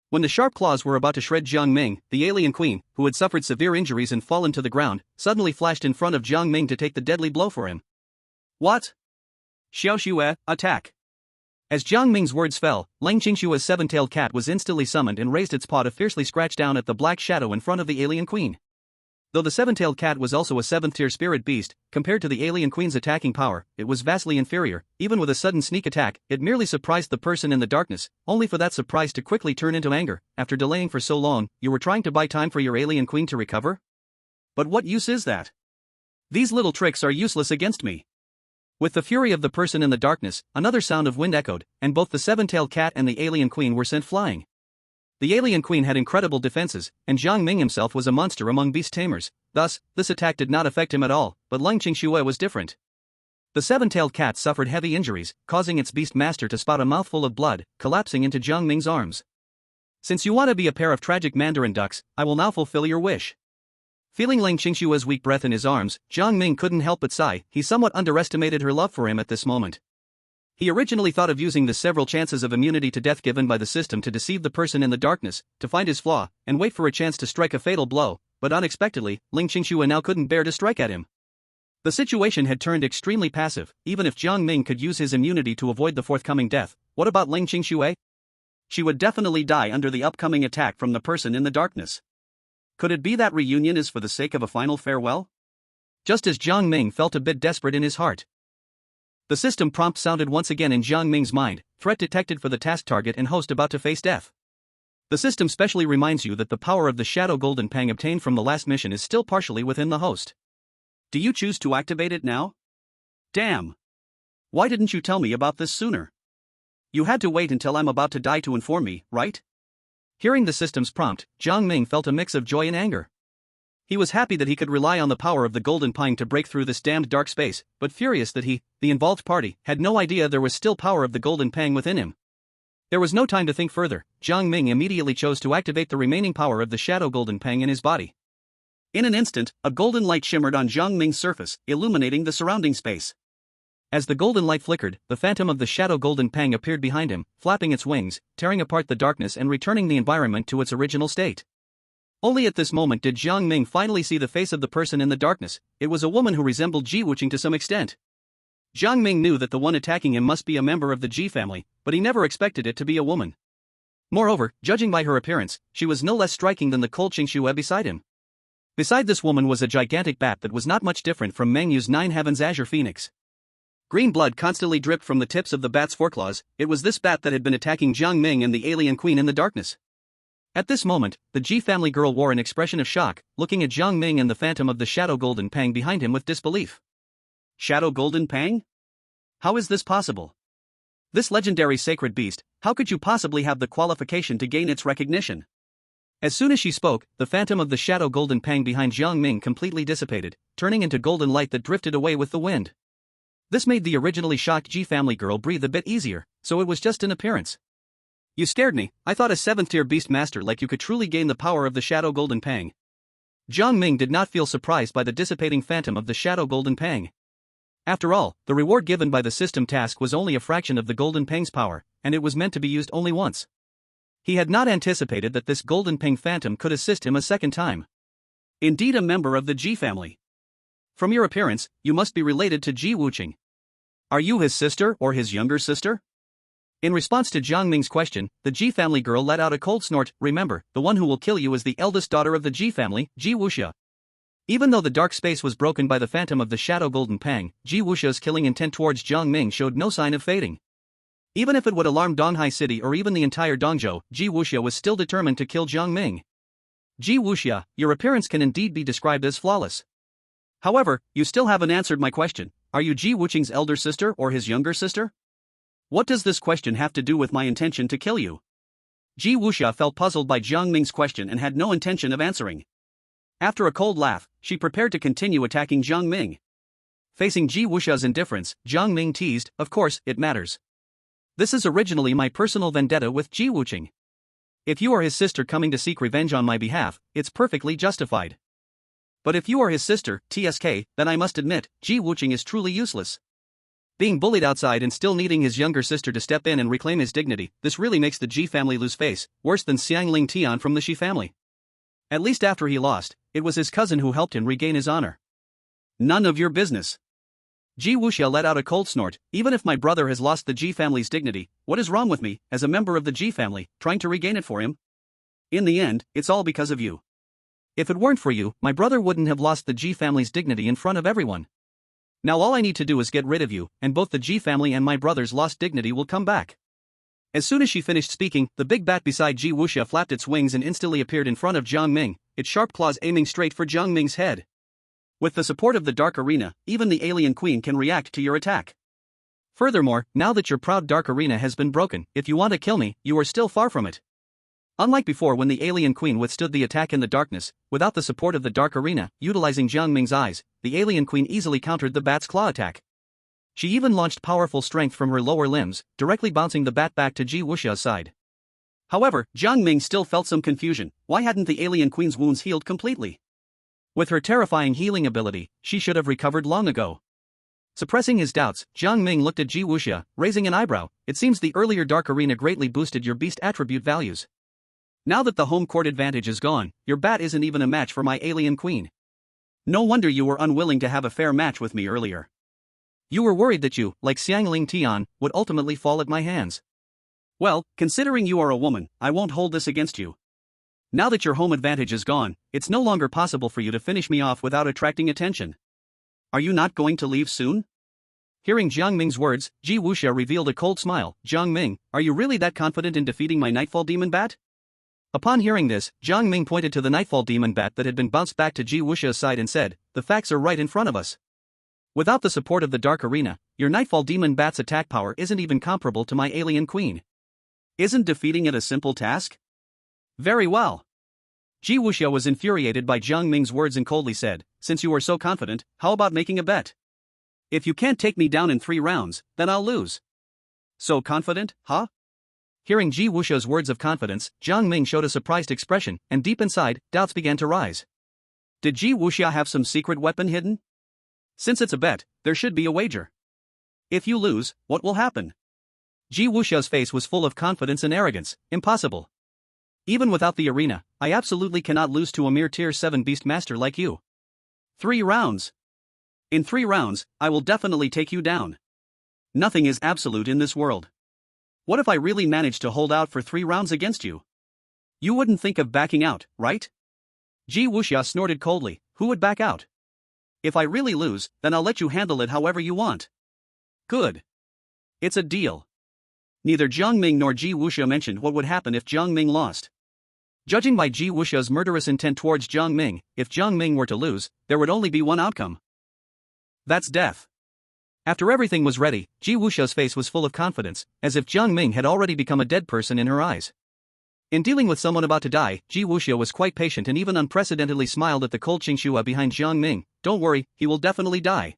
When the sharp claws were about to shred Jiang Ming, the alien queen, who had suffered severe injuries and fallen to the ground, suddenly flashed in front of Jiang Ming to take the deadly blow for him. What? Xiaoxue, attack! As Jiang Ming's words fell, Leng Qingxue's 7-tailed cat was instantly summoned and raised its paw to fiercely scratch down at the black shadow in front of the alien queen. Though the 7-tailed cat was also a 7th-tier spirit beast, compared to the alien queen's attacking power, it was vastly inferior. Even with a sudden sneak attack, it merely surprised the person in the darkness, only for that surprise to quickly turn into anger. After delaying for so long, you were trying to buy time for your alien queen to recover? But what use is that? These little tricks are useless against me. With the fury of the person in the darkness, another sound of wind echoed, and both the 7-tailed cat and the alien queen were sent flying. The alien queen had incredible defenses, and Jiang Ming himself was a monster among beast tamers. Thus, this attack did not affect him at all, but Leng Qingxue was different. The 7-tailed cat suffered heavy injuries, causing its beast master to spout a mouthful of blood, collapsing into Jiang Ming's arms. Since you want to be a pair of tragic mandarin ducks, I will now fulfill your wish. Feeling Leng Qingxue's weak breath in his arms, Jiang Ming couldn't help but sigh. He somewhat underestimated her love for him at this moment. He originally thought of using the several chances of immunity to death given by the system to deceive the person in the darkness, to find his flaw, and wait for a chance to strike a fatal blow, but unexpectedly, Leng Qingxue now couldn't bear to strike at him. The situation had turned extremely passive. Even if Jiang Ming could use his immunity to avoid the forthcoming death, what about Ling Qingxue? She would definitely die under the upcoming attack from the person in the darkness. Could it be that reunion is for the sake of a final farewell? Just as Jiang Ming felt a bit desperate in his heart, the system prompt sounded once again in Jiang Ming's mind, threat detected for the task target and host about to face death. The system specially reminds you that the power of the Shadow Golden Pang obtained from the last mission is still partially within the host. Do you choose to activate it now? Damn. Why didn't you tell me about this sooner? You had to wait until I'm about to die to inform me, right? Hearing the system's prompt, Jiang Ming felt a mix of joy and anger. He was happy that he could rely on the power of the Golden Pang to break through this damned dark space, but furious that he, the involved party, had no idea there was still power of the Golden Pang within him. There was no time to think further. Jiang Ming immediately chose to activate the remaining power of the Shadow Golden Pang in his body. In an instant, a golden light shimmered on Jiang Ming's surface, illuminating the surrounding space. As the golden light flickered, the phantom of the Shadow Golden Pang appeared behind him, flapping its wings, tearing apart the darkness and returning the environment to its original state. Only at this moment did Jiang Ming finally see the face of the person in the darkness. It was a woman who resembled Ji Wuqing to some extent. Jiang Ming knew that the one attacking him must be a member of the Ji family, but he never expected it to be a woman. Moreover, judging by her appearance, she was no less striking than the cold Qingxue beside him. Beside this woman was a gigantic bat that was not much different from Meng Yu's Nine Heavens Azure Phoenix. Green blood constantly dripped from the tips of the bat's foreclaws. It was this bat that had been attacking Jiang Ming and the alien queen in the darkness. At this moment, the Ji family girl wore an expression of shock, looking at Jiang Ming and the phantom of the Shadow Golden Pang behind him with disbelief. Shadow Golden Pang? How is this possible? This legendary sacred beast, how could you possibly have the qualification to gain its recognition? As soon as she spoke, the phantom of the Shadow Golden Pang behind Jiang Ming completely dissipated, turning into golden light that drifted away with the wind. This made the originally shocked Ji family girl breathe a bit easier, so it was just an appearance. You scared me. I thought a 7th-tier beast master like you could truly gain the power of the Shadow Golden Pang. Jiang Ming did not feel surprised by the dissipating phantom of the Shadow Golden Pang. After all, the reward given by the system task was only a fraction of the Golden Pang's power, and it was meant to be used only once. He had not anticipated that this Golden Pang phantom could assist him a second time. Indeed, a member of the Ji family. From your appearance, you must be related to Ji Wuqing. Are you his sister or his younger sister? In response to Jiang Ming's question, the Ji family girl let out a cold snort. Remember, the one who will kill you is the eldest daughter of the Ji family, Ji Wuxia. Even though the dark space was broken by the phantom of the Shadow Golden Pang, Ji Wuxia's killing intent towards Jiang Ming showed no sign of fading. Even if it would alarm Donghai City or even the entire Dongzhou, Ji Wuxia was still determined to kill Jiang Ming. Ji Wuxia, your appearance can indeed be described as flawless. However, you still haven't answered my question. Are you Ji Wuqing's elder sister or his younger sister? What does this question have to do with my intention to kill you? Ji Wuxia felt puzzled by Jiang Ming's question and had no intention of answering. After a cold laugh, she prepared to continue attacking Jiang Ming. Facing Ji Wuxia's indifference, Jiang Ming teased, of course, it matters. This is originally my personal vendetta with Ji Wuqing. If you are his sister coming to seek revenge on my behalf, it's perfectly justified. But if you are his sister, TSK, then I must admit, Ji Wuqing is truly useless. Being bullied outside and still needing his younger sister to step in and reclaim his dignity, this really makes the Ji family lose face, worse than Xiangling Tian from the Shi family. At least after he lost, it was his cousin who helped him regain his honor. None of your business. Ji Wuxia let out a cold snort. Even if my brother has lost the Ji family's dignity, what is wrong with me, as a member of the Ji family, trying to regain it for him? In the end, it's all because of you. If it weren't for you, my brother wouldn't have lost the Ji family's dignity in front of everyone. Now all I need to do is get rid of you, and both the Ji family and my brother's lost dignity will come back. As soon as she finished speaking, the big bat beside Ji Wuxia flapped its wings and instantly appeared in front of Jiang Ming, its sharp claws aiming straight for Jiang Ming's head. With the support of the Dark Arena, even the alien queen can react to your attack. Furthermore, now that your proud Dark Arena has been broken, if you want to kill me, you are still far from it. Unlike before when the alien queen withstood the attack in the darkness, without the support of the Dark Arena, utilizing Jiang Ming's eyes, the alien queen easily countered the bat's claw attack. She even launched powerful strength from her lower limbs, directly bouncing the bat back to Ji Wuxia's side. However, Jiang Ming still felt some confusion. Why hadn't the alien queen's wounds healed completely? With her terrifying healing ability, she should have recovered long ago. Suppressing his doubts, Jiang Ming looked at Ji Wuxia, raising an eyebrow. It seems the earlier Dark Arena greatly boosted your beast attribute values. Now that the home court advantage is gone, your bat isn't even a match for my alien queen. No wonder you were unwilling to have a fair match with me earlier. You were worried that you, like Xiangling Tian, would ultimately fall at my hands. Well, considering you are a woman, I won't hold this against you. Now that your home advantage is gone, it's no longer possible for you to finish me off without attracting attention. Are you not going to leave soon? Hearing Jiang Ming's words, Ji Wuxia revealed a cold smile. Jiang Ming, are you really that confident in defeating my Nightfall Demon Bat? Upon hearing this, Jiang Ming pointed to the Nightfall Demon Bat that had been bounced back to Ji Wuxia's side and said, the facts are right in front of us. Without the support of the Dark Arena, your Nightfall Demon Bat's attack power isn't even comparable to my Alien Queen. Isn't defeating it a simple task? Very well. Ji Wuxia was infuriated by Jiang Ming's words and coldly said, since you are so confident, how about making a bet? If you can't take me down in 3 rounds, then I'll lose. So confident, huh? Hearing Ji Wuxia's words of confidence, Jiang Ming showed a surprised expression, and deep inside, doubts began to rise. Did Ji Wuxia have some secret weapon hidden? Since it's a bet, there should be a wager. If you lose, what will happen? Ji Wuxia's face was full of confidence and arrogance. Impossible. Even without the arena, I absolutely cannot lose to a mere tier 7 beast master like you. 3 rounds. In 3 rounds, I will definitely take you down. Nothing is absolute in this world. What if I really managed to hold out for 3 rounds against you? You wouldn't think of backing out, right? Ji Wuxia snorted coldly. Who would back out? If I really lose, then I'll let you handle it however you want. Good. It's a deal. Neither Jiang Ming nor Ji Wuxia mentioned what would happen if Jiang Ming lost. Judging by Ji Wuxia's murderous intent towards Jiang Ming, if Jiang Ming were to lose, there would only be one outcome. That's death. After everything was ready, Ji Wuxia's face was full of confidence, as if Jiang Ming had already become a dead person in her eyes. In dealing with someone about to die, Ji Wuxia was quite patient and even unprecedentedly smiled at the cold Qingxua behind Jiang Ming. Don't worry, he will definitely die.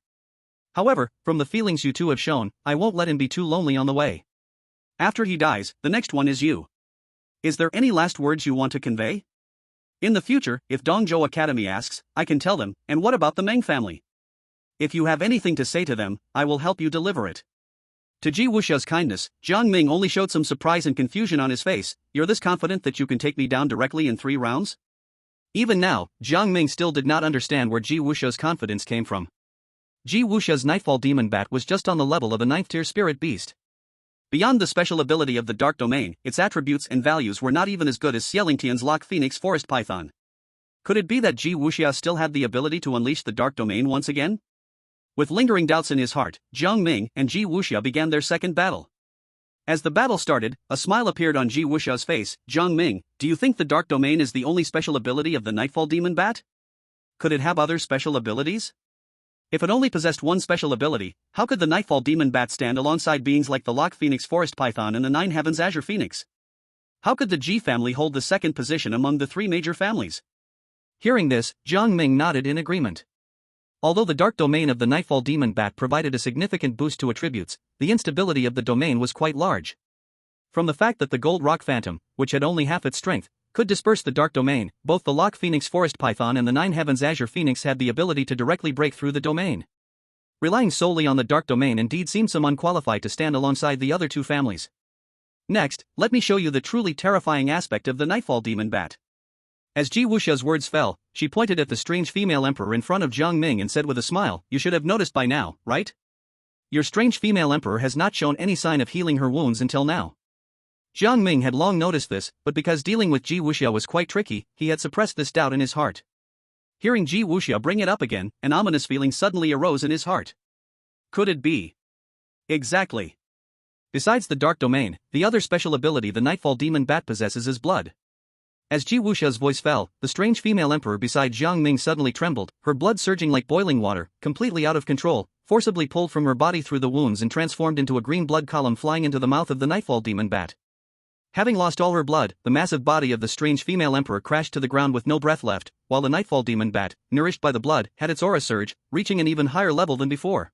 However, from the feelings you two have shown, I won't let him be too lonely on the way. After he dies, the next one is you. Is there any last words you want to convey? In the future, if Dongzhou Academy asks, I can tell them, and what about the Meng family? If you have anything to say to them, I will help you deliver it. To Ji Wuxia's kindness, Jiang Ming only showed some surprise and confusion on his face. You're this confident that you can take me down directly in 3 rounds? Even now, Jiang Ming still did not understand where Ji Wuxia's confidence came from. Ji Wuxia's Nightfall Demon Bat was just on the level of a 9th tier spirit beast. Beyond the special ability of the Dark Domain, its attributes and values were not even as good as Xielingtian's Lock Phoenix Forest Python. Could it be that Ji Wuxia still had the ability to unleash the Dark Domain once again? With lingering doubts in his heart, Jiang Ming and Ji Wuxia began their second battle. As the battle started, a smile appeared on Ji Wuxia's face. Jiang Ming, do you think the Dark Domain is the only special ability of the Nightfall Demon Bat? Could it have other special abilities? If it only possessed one special ability, how could the Nightfall Demon Bat stand alongside beings like the Lock Phoenix Forest Python and the Nine Heavens Azure Phoenix? How could the G family hold the second position among the 3 major families? Hearing this, Jiang Ming nodded in agreement. Although the Dark Domain of the Nightfall Demon Bat provided a significant boost to attributes, the instability of the domain was quite large. From the fact that the Gold Rock Phantom, which had only half its strength, could disperse the Dark Domain, both the Lock Phoenix Forest Python and the Nine Heavens Azure Phoenix had the ability to directly break through the domain. Relying solely on the Dark Domain indeed seemed some unqualified to stand alongside the other 2 families. Next, let me show you the truly terrifying aspect of the Nightfall Demon Bat. As Ji Wuxia's words fell, she pointed at the strange female emperor in front of Jiang Ming and said with a smile, you should have noticed by now, right? Your strange female emperor has not shown any sign of healing her wounds until now. Jiang Ming had long noticed this, but because dealing with Ji Wuxia was quite tricky, he had suppressed this doubt in his heart. Hearing Ji Wuxia bring it up again, an ominous feeling suddenly arose in his heart. Could it be? Exactly. Besides the Dark Domain, the other special ability the Nightfall Demon Bat possesses is blood. As Ji Wuxia's voice fell, the strange female emperor beside Jiang Ming suddenly trembled, her blood surging like boiling water, completely out of control, forcibly pulled from her body through the wounds and transformed into a green blood column flying into the mouth of the Nightfall Demon Bat. Having lost all her blood, the massive body of the strange female emperor crashed to the ground with no breath left, while the Nightfall Demon Bat, nourished by the blood, had its aura surge, reaching an even higher level than before.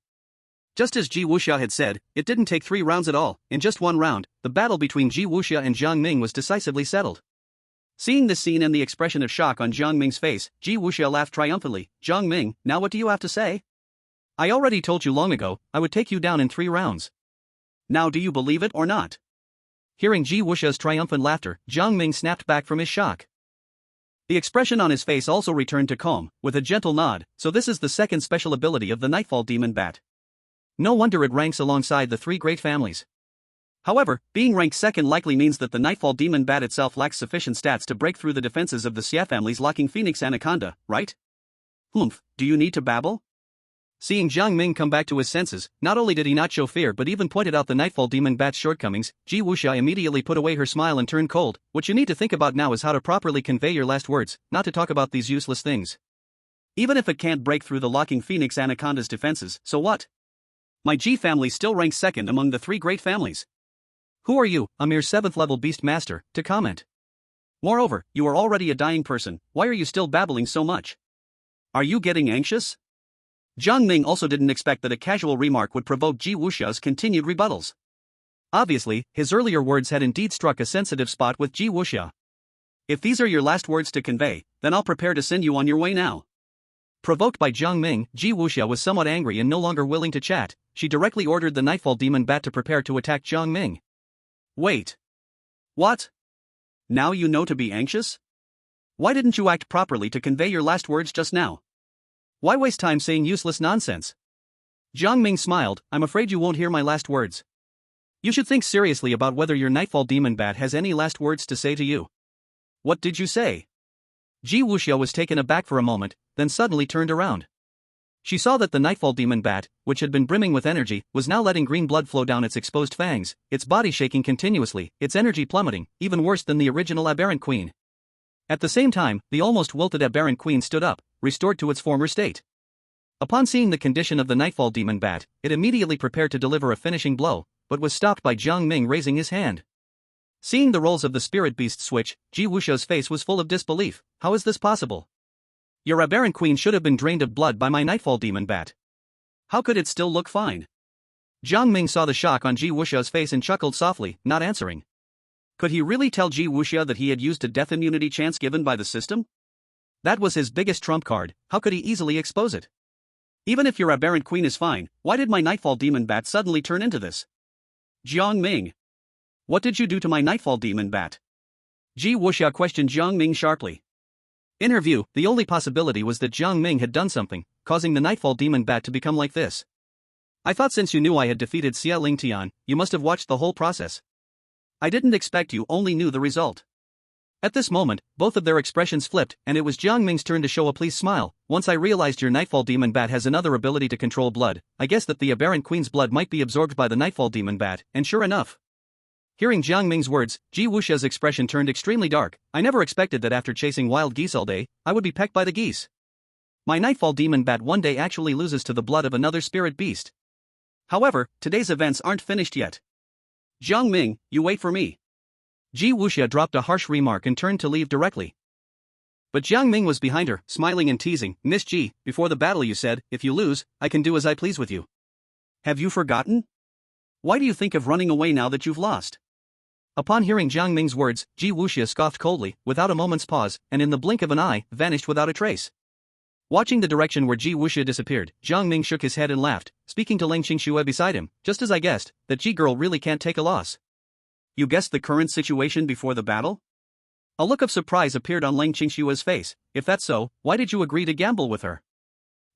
Just as Ji Wuxia had said, it didn't take 3 rounds at all. In just 1 round, the battle between Ji Wuxia and Jiang Ming was decisively settled. Seeing this scene and the expression of shock on Jiang Ming's face, Ji Wuxia laughed triumphantly. Jiang Ming, now what do you have to say? I already told you long ago, I would take you down in 3 rounds. Now do you believe it or not? Hearing Ji Wuxia's triumphant laughter, Jiang Ming snapped back from his shock. The expression on his face also returned to calm, with a gentle nod. So this is the second special ability of the Nightfall Demon Bat. No wonder it ranks alongside the three great families. However, being ranked second likely means that the Nightfall Demon Bat itself lacks sufficient stats to break through the defenses of the Xia family's locking Phoenix Anaconda, right? Do you need to babble? Seeing Jiang Ming come back to his senses, not only did he not show fear but even pointed out the Nightfall Demon Bat's shortcomings, Ji Wuxia immediately put away her smile and turned cold. What you need to think about now is how to properly convey your last words, not to talk about these useless things. Even if it can't break through the locking Phoenix Anaconda's defenses, so what? My G family still ranks second among the three great families. Who are you, a mere 7th level beast master, to comment? Moreover, you are already a dying person, why are you still babbling so much? Are you getting anxious? Jiang Ming also didn't expect that a casual remark would provoke Ji Wuxia's continued rebuttals. Obviously, his earlier words had indeed struck a sensitive spot with Ji Wuxia. If these are your last words to convey, then I'll prepare to send you on your way now. Provoked by Jiang Ming, Ji Wuxia was somewhat angry and no longer willing to chat. She directly ordered the Nightfall Demon Bat to prepare to attack Jiang Ming. Wait. What? Now you know to be anxious? Why didn't you act properly to convey your last words just now? Why waste time saying useless nonsense? Jiang Ming smiled. I'm afraid you won't hear my last words. You should think seriously about whether your Nightfall Demon Bat has any last words to say to you. What did you say? Ji Wuxia was taken aback for a moment, then suddenly turned around. She saw that the Nightfall Demon Bat, which had been brimming with energy, was now letting green blood flow down its exposed fangs, its body shaking continuously, its energy plummeting, even worse than the original Aberrant Queen. At the same time, the almost wilted Aberrant Queen stood up, restored to its former state. Upon seeing the condition of the Nightfall Demon Bat, it immediately prepared to deliver a finishing blow, but was stopped by Jiang Ming raising his hand. Seeing the roles of the Spirit Beast switch, Ji Wuxia's face was full of disbelief. How is this possible? Your Aberrant Queen should have been drained of blood by my Nightfall Demon Bat. How could it still look fine? Jiang Ming saw the shock on Ji Wuxia's face and chuckled softly, not answering. Could he really tell Ji Wuxia that he had used a death immunity chance given by the system? That was his biggest trump card. How could he easily expose it? Even if your Aberrant Queen is fine, why did my Nightfall Demon Bat suddenly turn into this? Jiang Ming. What did you do to my Nightfall Demon Bat? Ji Wuxia questioned Jiang Ming sharply. In her view, the only possibility was that Jiang Ming had done something, causing the Nightfall Demon Bat to become like this. I thought since you knew I had defeated Xia Lingtian, you must have watched the whole process. I didn't expect you only knew the result. At this moment, both of their expressions flipped, and it was Jiang Ming's turn to show a pleased smile. Once I realized your Nightfall Demon Bat has another ability to control blood, I guessed that the Aberrant Queen's blood might be absorbed by the Nightfall Demon Bat, and sure enough. Hearing Jiang Ming's words, Ji Wuxia's expression turned extremely dark. I never expected that after chasing wild geese all day, I would be pecked by the geese. My Nightfall Demon Bat one day actually loses to the blood of another spirit beast. However, today's events aren't finished yet. Jiang Ming, you wait for me. Ji Wuxia dropped a harsh remark and turned to leave directly. But Jiang Ming was behind her, smiling and teasing. Miss Ji, before the battle you said, if you lose, I can do as I please with you. Have you forgotten? Why do you think of running away now that you've lost? Upon hearing Jiang Ming's words, Ji Wuxia scoffed coldly, without a moment's pause, and in the blink of an eye, vanished without a trace. Watching the direction where Ji Wuxia disappeared, Jiang Ming shook his head and laughed, speaking to Ling Qingxue beside him. Just as I guessed, that Ji girl really can't take a loss. You guessed the current situation before the battle? A look of surprise appeared on Ling Qingxue's face. If that's so, why did you agree to gamble with her?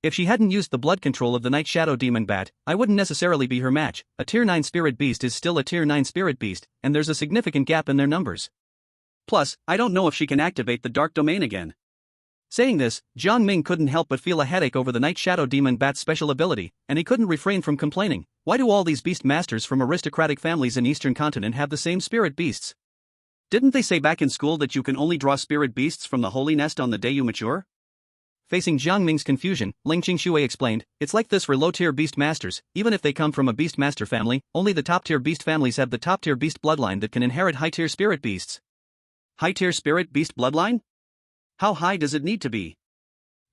If she hadn't used the blood control of the Night Shadow Demon Bat, I wouldn't necessarily be her match. A Tier 9 Spirit Beast is still a Tier 9 Spirit Beast, and there's a significant gap in their numbers. Plus, I don't know if she can activate the Dark Domain again. Saying this, Jiang Ming couldn't help but feel a headache over the Night Shadow Demon Bat's special ability, and he couldn't refrain from complaining. Why do all these beast masters from aristocratic families in Eastern Continent have the same spirit beasts? Didn't they say back in school that you can only draw spirit beasts from the Holy Nest on the day you mature? Facing Jiang Ming's confusion, Ling Qingxue explained, it's like this for low-tier beast masters. Even if they come from a beast master family, only the top-tier beast families have the top-tier beast bloodline that can inherit high-tier spirit beasts. High-tier spirit beast bloodline? How high does it need to be?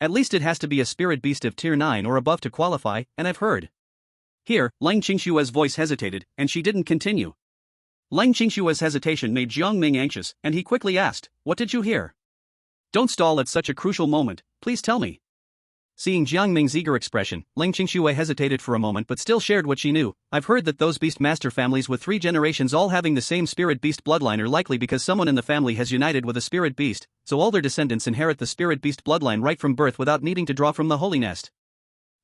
At least it has to be a spirit beast of Tier 9 or above to qualify, and I've heard. Here, Ling Qingxue's voice hesitated, and she didn't continue. Ling Qingxue's hesitation made Jiang Ming anxious, and he quickly asked, what did you hear? Don't stall at such a crucial moment, please tell me. Seeing Jiang Ming's eager expression, Leng Qingxue hesitated for a moment but still shared what she knew. I've heard that those beast master families with 3 generations all having the same spirit beast bloodline are likely because someone in the family has united with a spirit beast, so all their descendants inherit the spirit beast bloodline right from birth without needing to draw from the holy nest.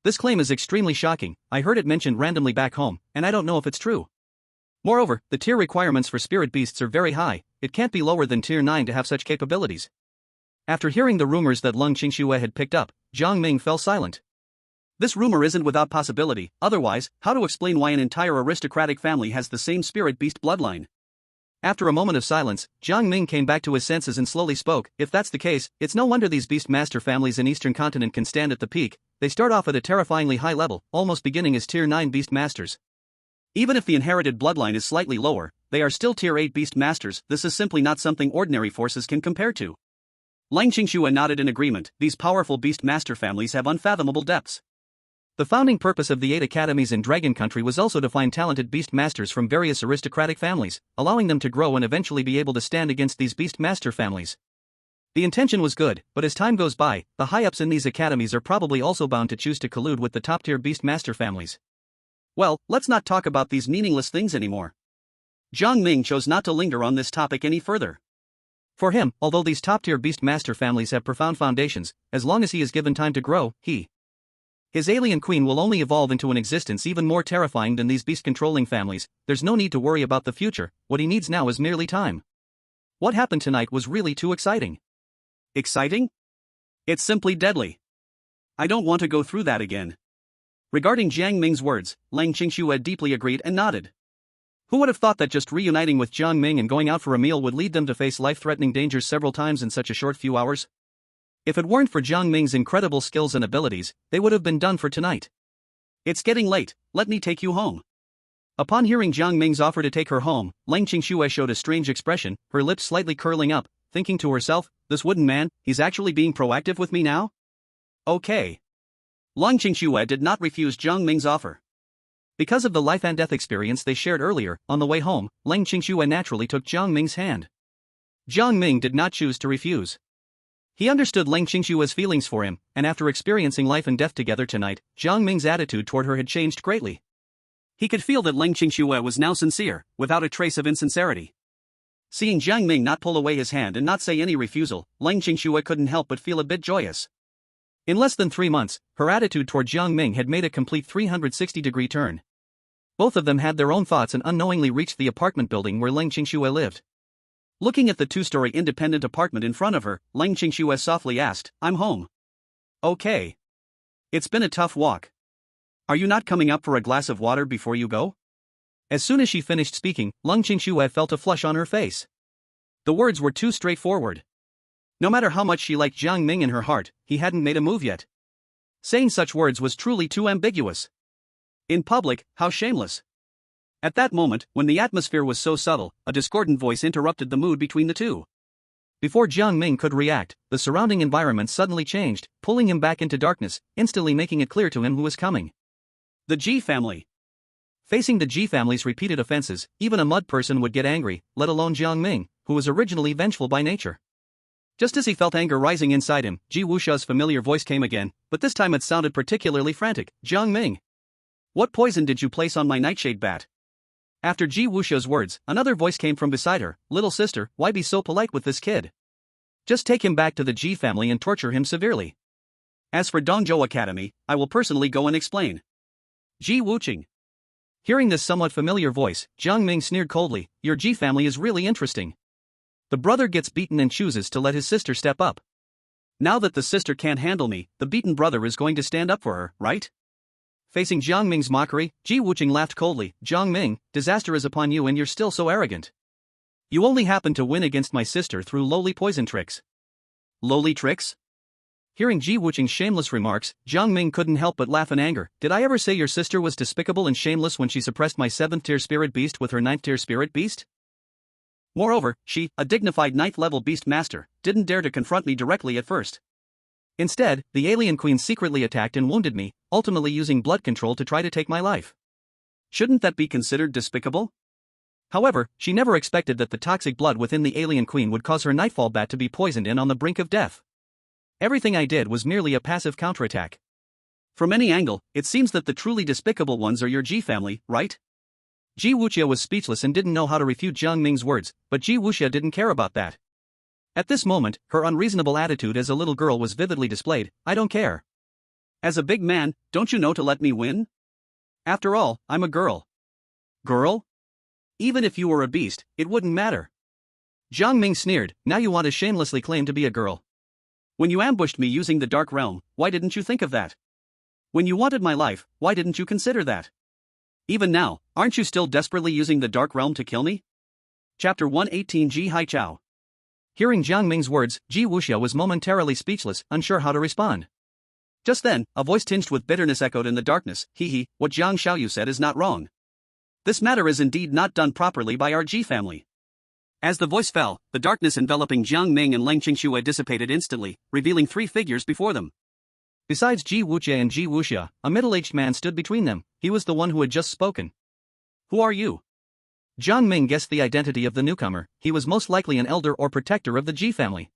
This claim is extremely shocking. I heard it mentioned randomly back home, and I don't know if it's true. Moreover, the tier requirements for spirit beasts are very high. It can't be lower than tier 9 to have such capabilities. After hearing the rumors that Leng Qingxue had picked up, Jiang Ming fell silent. This rumor isn't without possibility, otherwise, how to explain why an entire aristocratic family has the same spirit beast bloodline? After a moment of silence, Jiang Ming came back to his senses and slowly spoke. If that's the case, it's no wonder these beast master families in Eastern Continent can stand at the peak. They start off at a terrifyingly high level, almost beginning as tier 9 beast masters. Even if the inherited bloodline is slightly lower, they are still tier 8 beast masters. This is simply not something ordinary forces can compare to. Leng Qingxue nodded in agreement. These powerful beast master families have unfathomable depths. The founding purpose of the 8 academies in Dragon Country was also to find talented beast masters from various aristocratic families, allowing them to grow and eventually be able to stand against these beast master families. The intention was good, but as time goes by, the high-ups in these academies are probably also bound to choose to collude with the top-tier beast master families. Well, let's not talk about these meaningless things anymore. Jiang Ming chose not to linger on this topic any further. For him, although these top-tier beast master families have profound foundations, as long as he is given time to grow, his alien queen will only evolve into an existence even more terrifying than these beast-controlling families. There's no need to worry about the future. What he needs now is merely time. What happened tonight was really too exciting. Exciting? It's simply deadly. I don't want to go through that again. Regarding Jiang Ming's words, Leng Qingxue deeply agreed and nodded. Who would have thought that just reuniting with Jiang Ming and going out for a meal would lead them to face life-threatening dangers several times in such a short few hours? If it weren't for Jiang Ming's incredible skills and abilities, they would have been done for tonight. It's getting late, let me take you home. Upon hearing Jiang Ming's offer to take her home, Leng Qingxue showed a strange expression, her lips slightly curling up, thinking to herself, this wooden man, he's actually being proactive with me now? Okay. Leng Qingxue did not refuse Jiang Ming's offer. Because of the life and death experience they shared earlier, on the way home, Leng Qingxue naturally took Jiang Ming's hand. Jiang Ming did not choose to refuse. He understood Leng Qingxue's feelings for him, and after experiencing life and death together tonight, Jiang Ming's attitude toward her had changed greatly. He could feel that Leng Qingxue was now sincere, without a trace of insincerity. Seeing Jiang Ming not pull away his hand and not say any refusal, Leng Qingxue couldn't help but feel a bit joyous. In less than 3 months, her attitude toward Jiang Ming had made a complete 360-degree turn. Both of them had their own thoughts and unknowingly reached the apartment building where Leng Qingxue lived. Looking at the 2-story independent apartment in front of her, Leng Qingxue softly asked, I'm home. Okay. It's been a tough walk. Are you not coming up for a glass of water before you go? As soon as she finished speaking, Leng Qingxue felt a flush on her face. The words were too straightforward. No matter how much she liked Jiang Ming in her heart, he hadn't made a move yet. Saying such words was truly too ambiguous. In public, how shameless. At that moment, when the atmosphere was so subtle, a discordant voice interrupted the mood between the two. Before Jiang Ming could react, the surrounding environment suddenly changed, pulling him back into darkness, instantly making it clear to him who was coming. The G family. Facing the G family's repeated offenses, even a mud person would get angry, let alone Jiang Ming, who was originally vengeful by nature. Just as he felt anger rising inside him, Ji Wuxia's familiar voice came again, but this time it sounded particularly frantic. Jiang Ming. What poison did you place on my nightshade bat? After Ji Wuxia's words, another voice came from beside her. Little sister, why be so polite with this kid? Just take him back to the Ji family and torture him severely. As for Dongzhou Academy, I will personally go and explain. Ji Wuqing. Hearing this somewhat familiar voice, Jiang Ming sneered coldly. Your Ji family is really interesting. The brother gets beaten and chooses to let his sister step up. Now that the sister can't handle me, the beaten brother is going to stand up for her, right? Facing Jiang Ming's mockery, Ji Wuqing laughed coldly. Jiang Ming, disaster is upon you and you're still so arrogant. You only happen to win against my sister through lowly poison tricks. Lowly tricks? Hearing Ji Wuqing's shameless remarks, Jiang Ming couldn't help but laugh in anger. Did I ever say your sister was despicable and shameless when she suppressed my 7th-tier spirit beast with her 9th-tier spirit beast? Moreover, she, a dignified 9th-level beast master, didn't dare to confront me directly at first. Instead, the alien queen secretly attacked and wounded me, ultimately using blood control to try to take my life. Shouldn't that be considered despicable? However, she never expected that the toxic blood within the alien queen would cause her nightfall bat to be poisoned and on the brink of death. Everything I did was merely a passive counterattack. From any angle, it seems that the truly despicable ones are your G family, right? Ji Wuxia was speechless and didn't know how to refute Jiang Ming's words, but Ji Wuxia didn't care about that. At this moment, her unreasonable attitude as a little girl was vividly displayed. I don't care. As a big man, don't you know to let me win? After all, I'm a girl. Girl? Even if you were a beast, it wouldn't matter. Jiang Ming sneered, now you want to shamelessly claim to be a girl. When you ambushed me using the Dark Realm, why didn't you think of that? When you wanted my life, why didn't you consider that? Even now, aren't you still desperately using the Dark Realm to kill me? Chapter 118 Ji Haichao. Hearing Jiang Ming's words, Ji Wuxia was momentarily speechless, unsure how to respond. Just then, a voice tinged with bitterness echoed in the darkness, hee, what Jiang Xiaoyu said is not wrong. This matter is indeed not done properly by our Ji family. As the voice fell, the darkness enveloping Jiang Ming and Leng Qingxue dissipated instantly, revealing three figures before them. Besides Ji Wuxia and Ji Wuxia, a middle-aged man stood between them. He was the one who had just spoken. Who are you? Jiang Ming guessed the identity of the newcomer. He was most likely an elder or protector of the Ji family.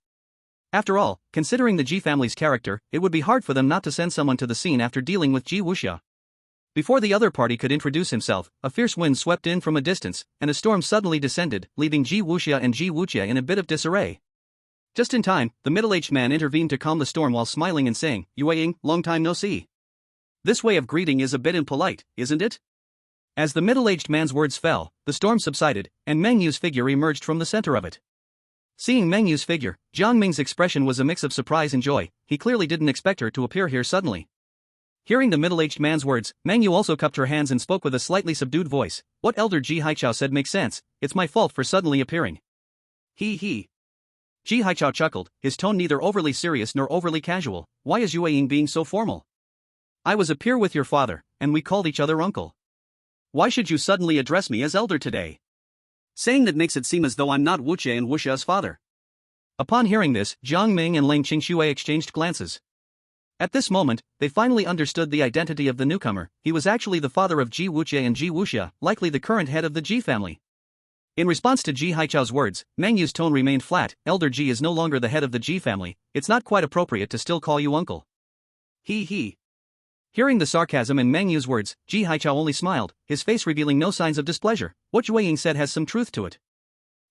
After all, considering the Ji family's character, it would be hard for them not to send someone to the scene after dealing with Ji Wuxia. Before the other party could introduce himself, a fierce wind swept in from a distance, and a storm suddenly descended, leaving Ji Wuxia and Ji Wuxia in a bit of disarray. Just in time, the middle-aged man intervened to calm the storm while smiling and saying, Yue Ying, long time no see. This way of greeting is a bit impolite, isn't it? As the middle-aged man's words fell, the storm subsided, and Meng Yu's figure emerged from the center of it. Seeing Meng Yu's figure, Jiang Ming's expression was a mix of surprise and joy. He clearly didn't expect her to appear here suddenly. Hearing the middle-aged man's words, Meng Yu also cupped her hands and spoke with a slightly subdued voice. What Elder Ji Haichao said makes sense. It's my fault for suddenly appearing. He. Ji Haichao chuckled, his tone neither overly serious nor overly casual. Why is Yue Ying being so formal? I was a peer with your father, and we called each other uncle. Why should you suddenly address me as elder today? Saying that makes it seem as though I'm not Wuxia and Wuxia's father. Upon hearing this, Jiang Ming and Leng Qingxue exchanged glances. At this moment, they finally understood the identity of the newcomer. He was actually the father of Ji Wuxia and Ji Wuxia, likely the current head of the Ji family. In response to Ji Haichao's words, Meng Yu's tone remained flat. Elder Ji is no longer the head of the Ji family. It's not quite appropriate to still call you uncle. He. Hearing the sarcasm in Meng Yu's words, Ji Haichao only smiled, his face revealing no signs of displeasure. What Yue Ying said has some truth to it.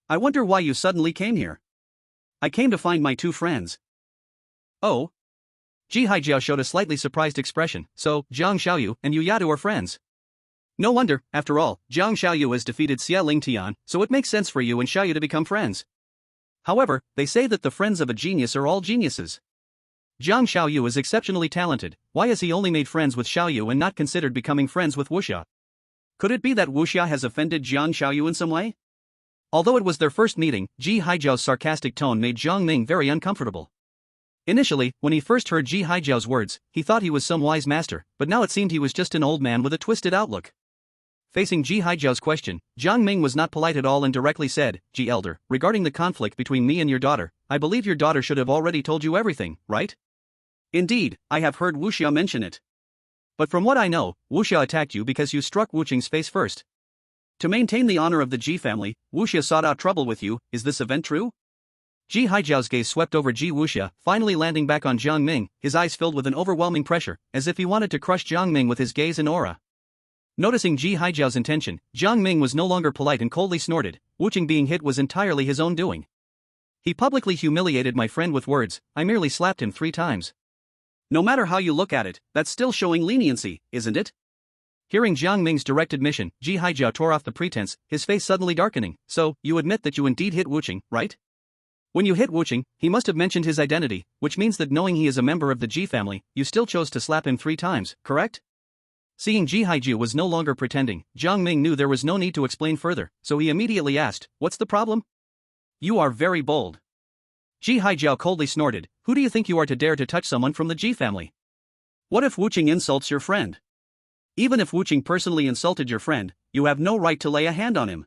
I wonder why you suddenly came here. I came to find my two friends. Oh? Ji Haijiao showed a slightly surprised expression. So, Jiang Xiaoyu and Yu Yadu are friends. No wonder, after all, Jiang Xiaoyu has defeated Xia Lingtian, so it makes sense for you and Xiaoyu to become friends. However, they say that the friends of a genius are all geniuses. Jiang Xiaoyu is exceptionally talented. Why has he only made friends with Xiaoyu and not considered becoming friends with Wuxia? Could it be that Wuxia has offended Jiang Xiaoyu in some way? Although it was their first meeting, Ji Haijiao's sarcastic tone made Jiang Ming very uncomfortable. Initially, when he first heard Ji Haijiao's words, he thought he was some wise master, but now it seemed he was just an old man with a twisted outlook. Facing Ji Haijiao's question, Jiang Ming was not polite at all and directly said, Ji Elder, regarding the conflict between me and your daughter, I believe your daughter should have already told you everything, right? Indeed, I have heard Wuxia mention it. But from what I know, Wuxia attacked you because you struck Wu Qing's face first. To maintain the honor of the Ji family, Wuxia sought out trouble with you. Is this event true? Ji Haijiao's gaze swept over Ji Wuxia, finally landing back on Jiang Ming, his eyes filled with an overwhelming pressure, as if he wanted to crush Jiang Ming with his gaze and aura. Noticing Ji Haijiao's intention, Jiang Ming was no longer polite and coldly snorted. Wu Qing being hit was entirely his own doing. He publicly humiliated my friend with words. I merely slapped him 3 times. No matter how you look at it, that's still showing leniency, isn't it? Hearing Jiang Ming's direct admission, Ji Haijiao tore off the pretense, his face suddenly darkening. So, you admit that you indeed hit Wu Qing, right? When you hit Wu Qing, he must have mentioned his identity, which means that knowing he is a member of the Ji family, you still chose to slap him 3 times, correct? Seeing Ji Haijiao was no longer pretending, Jiang Ming knew there was no need to explain further, so he immediately asked, what's the problem? You are very bold. Ji Haijiao coldly snorted, who do you think you are to dare to touch someone from the Ji family? What if Wu Qing insults your friend? Even if Wu Qing personally insulted your friend, you have no right to lay a hand on him.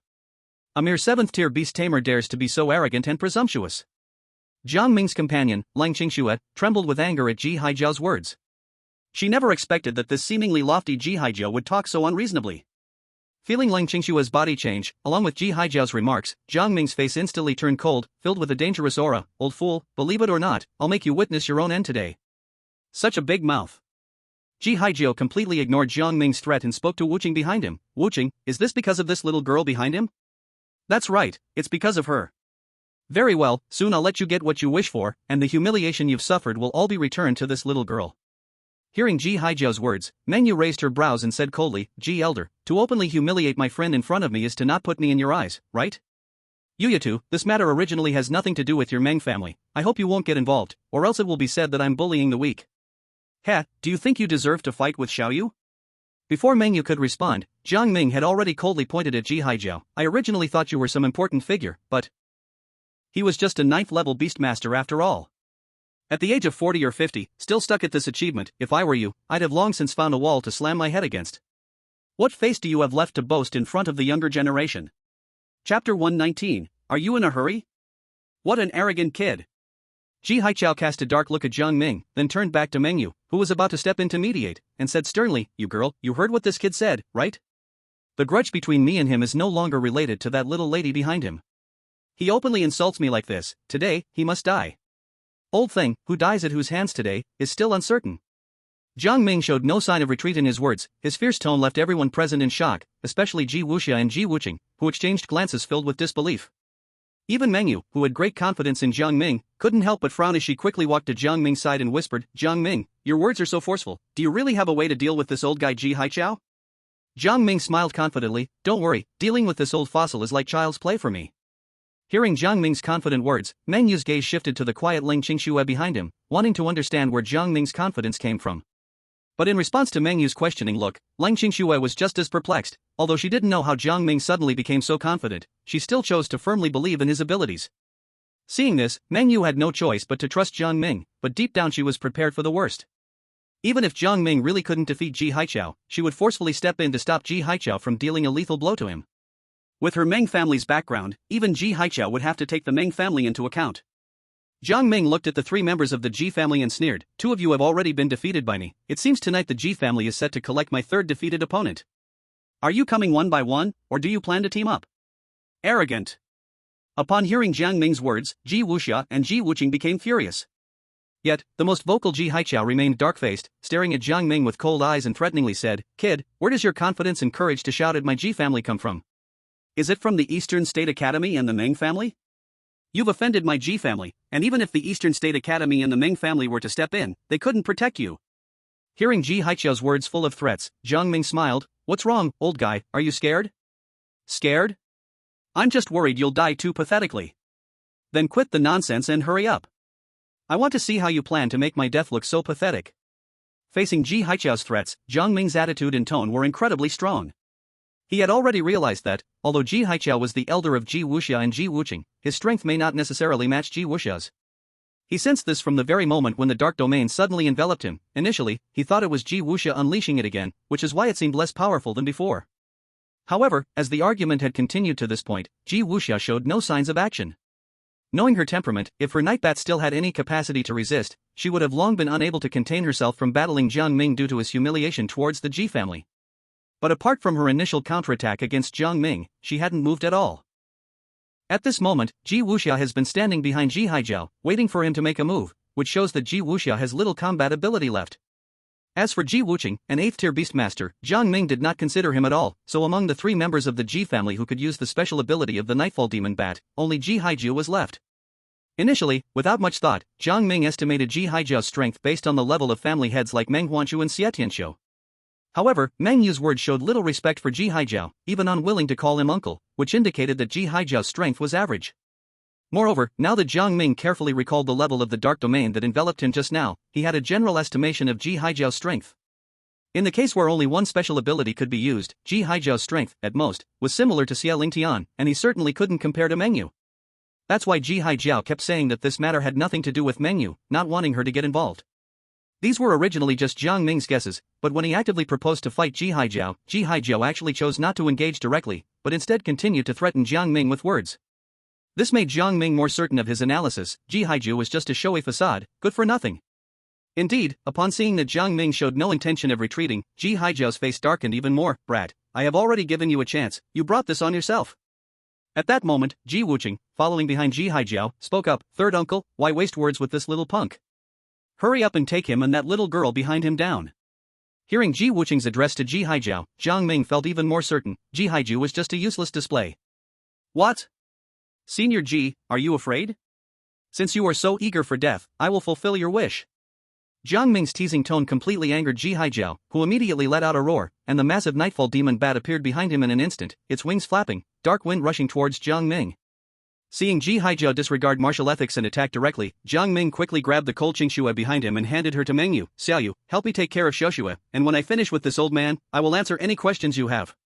A mere 7th-tier beast Tamer dares to be so arrogant and presumptuous. Jiang Ming's companion, Leng Qingxue, trembled with anger at Ji Haijiao's words. She never expected that this seemingly lofty Ji Haijiao would talk so unreasonably. Feeling Leng Qingxue's body change, along with Ji Haijiao's remarks, Jiang Ming's face instantly turned cold, filled with a dangerous aura. Old fool, believe it or not, I'll make you witness your own end today. Such a big mouth. Ji Haijiao completely ignored Jiang Ming's threat and spoke to Wu Qing behind him. Wu Qing, is this because of this little girl behind him? That's right, it's because of her. Very well, soon I'll let you get what you wish for, and the humiliation you've suffered will all be returned to this little girl. Hearing Ji Haijiao's words, Meng Yu raised her brows and said coldly, Ji Elder, to openly humiliate my friend in front of me is to not put me in your eyes, right? Yuyatu, this matter originally has nothing to do with your Meng family. I hope you won't get involved, or else it will be said that I'm bullying the weak. Heh, do you think you deserve to fight with Xiaoyu? Before Meng Yu could respond, Jiang Ming had already coldly pointed at Ji Haijiao. I originally thought you were some important figure, but he was just a 9th level beastmaster after all. At the age of 40 or 50, still stuck at this achievement. If I were you, I'd have long since found a wall to slam my head against. What face do you have left to boast in front of the younger generation? Chapter 119, Are you in a hurry? What an arrogant kid. Ji Haijiao cast a dark look at Jiang Ming, then turned back to Meng Yu, who was about to step in to mediate, and said sternly, You girl, you heard what this kid said, right? The grudge between me and him is no longer related to that little lady behind him. He openly insults me like this. Today, he must die. Old thing, who dies at whose hands today, is still uncertain. Jiang Ming showed no sign of retreat in his words. His fierce tone left everyone present in shock, especially Ji Wuxia and Ji Wuqing, who exchanged glances filled with disbelief. Even Meng Yu, who had great confidence in Jiang Ming, couldn't help but frown as she quickly walked to Jiang Ming's side and whispered, Jiang Ming, your words are so forceful, do you really have a way to deal with this old guy Ji Haijiao? Jiang Ming smiled confidently, Don't worry, dealing with this old fossil is like child's play for me. Hearing Jiang Ming's confident words, Meng Yu's gaze shifted to the quiet Ling Qingxue behind him, wanting to understand where Jiang Ming's confidence came from. But in response to Meng Yu's questioning look, Ling Qingxue was just as perplexed. Although she didn't know how Jiang Ming suddenly became so confident, she still chose to firmly believe in his abilities. Seeing this, Meng Yu had no choice but to trust Jiang Ming, but deep down she was prepared for the worst. Even if Jiang Ming really couldn't defeat Ji Haijiao, she would forcefully step in to stop Ji Haijiao from dealing a lethal blow to him. With her Meng family's background, even Ji Haijiao would have to take the Meng family into account. Jiang Ming looked at the 3 members of the Ji family and sneered, 2 of you have already been defeated by me. It seems tonight the Ji family is set to collect my 3rd defeated opponent. Are you coming one by one, or do you plan to team up? Arrogant. Upon hearing Jiang Ming's words, Ji Wuxia and Ji Wuqing became furious. Yet, the most vocal Ji Haijiao remained dark-faced, staring at Jiang Ming with cold eyes and threateningly said, Kid, where does your confidence and courage to shout at my Ji family come from? Is it from the Eastern State Academy and the Meng family? You've offended my Ji family, and even if the Eastern State Academy and the Meng family were to step in, they couldn't protect you. Hearing Ji Haijiao's words full of threats, Jiang Ming smiled, What's wrong, old guy, are you scared? Scared? I'm just worried you'll die too pathetically. Then quit the nonsense and hurry up. I want to see how you plan to make my death look so pathetic. Facing Ji Haijiao's threats, Jiang Ming's attitude and tone were incredibly strong. He had already realized that, although Ji Haijiao was the elder of Ji Wuxia and Ji Wuqing, his strength may not necessarily match Ji Wuxia's. He sensed this from the very moment when the dark domain suddenly enveloped him. Initially, he thought it was Ji Wuxia unleashing it again, which is why it seemed less powerful than before. However, as the argument had continued to this point, Ji Wuxia showed no signs of action. Knowing her temperament, if her Nightbat still had any capacity to resist, she would have long been unable to contain herself from battling Jiang Ming due to his humiliation towards the Ji family. But apart from her initial counterattack against Jiang Ming, she hadn't moved at all. At this moment, Ji Wuxia has been standing behind Ji Haijiao, waiting for him to make a move, which shows that Ji Wuxia has little combat ability left. As for Ji Wuqing, an 8th-tier beastmaster, Jiang Ming did not consider him at all, so among the 3 members of the Ji family who could use the special ability of the Nightfall Demon Bat, only Ji Haijiao was left. Initially, without much thought, Jiang Ming estimated Ji Haijiao's strength based on the level of family heads like Meng Huanshu and Xietianqiu. However, Meng Yu's words showed little respect for Ji Haijiao, even unwilling to call him uncle, which indicated that Ji Haijiao's strength was average. Moreover, now that Jiang Ming carefully recalled the level of the dark domain that enveloped him just now, he had a general estimation of Ji Haijiao's strength. In the case where only one special ability could be used, Ji Haijiao's strength, at most, was similar to Xia Lingtian, and he certainly couldn't compare to Meng Yu. That's why Ji Haijiao kept saying that this matter had nothing to do with Meng Yu, not wanting her to get involved. These were originally just Jiang Ming's guesses, but when he actively proposed to fight Ji Haijiao actually chose not to engage directly, but instead continued to threaten Jiang Ming with words. This made Jiang Ming more certain of his analysis. Ji Haijiao was just a showy facade, good for nothing. Indeed, upon seeing that Jiang Ming showed no intention of retreating, Ji Haijiao's face darkened even more. Brat, I have already given you a chance, you brought this on yourself. At that moment, Ji Wuqing, following behind Ji Haijiao, spoke up, Third uncle, why waste words with this little punk? Hurry up and take him and that little girl behind him down. Hearing Ji Wuqing's address to Ji Haijiao, Jiang Ming felt even more certain Ji Haiju was just a useless display. What? Senior Ji, are you afraid? Since you are so eager for death, I will fulfill your wish. Jiang Ming's teasing tone completely angered Ji Haijiao, who immediately let out a roar, and the massive Nightfall demon bat appeared behind him in an instant, its wings flapping, dark wind rushing towards Jiang Ming. Seeing Ji Haijiao disregard martial ethics and attack directly, Jiang Ming quickly grabbed the cold Qingxue behind him and handed her to Mengyu. Xiaoyu, help me take care of Xiaoxue, and when I finish with this old man, I will answer any questions you have.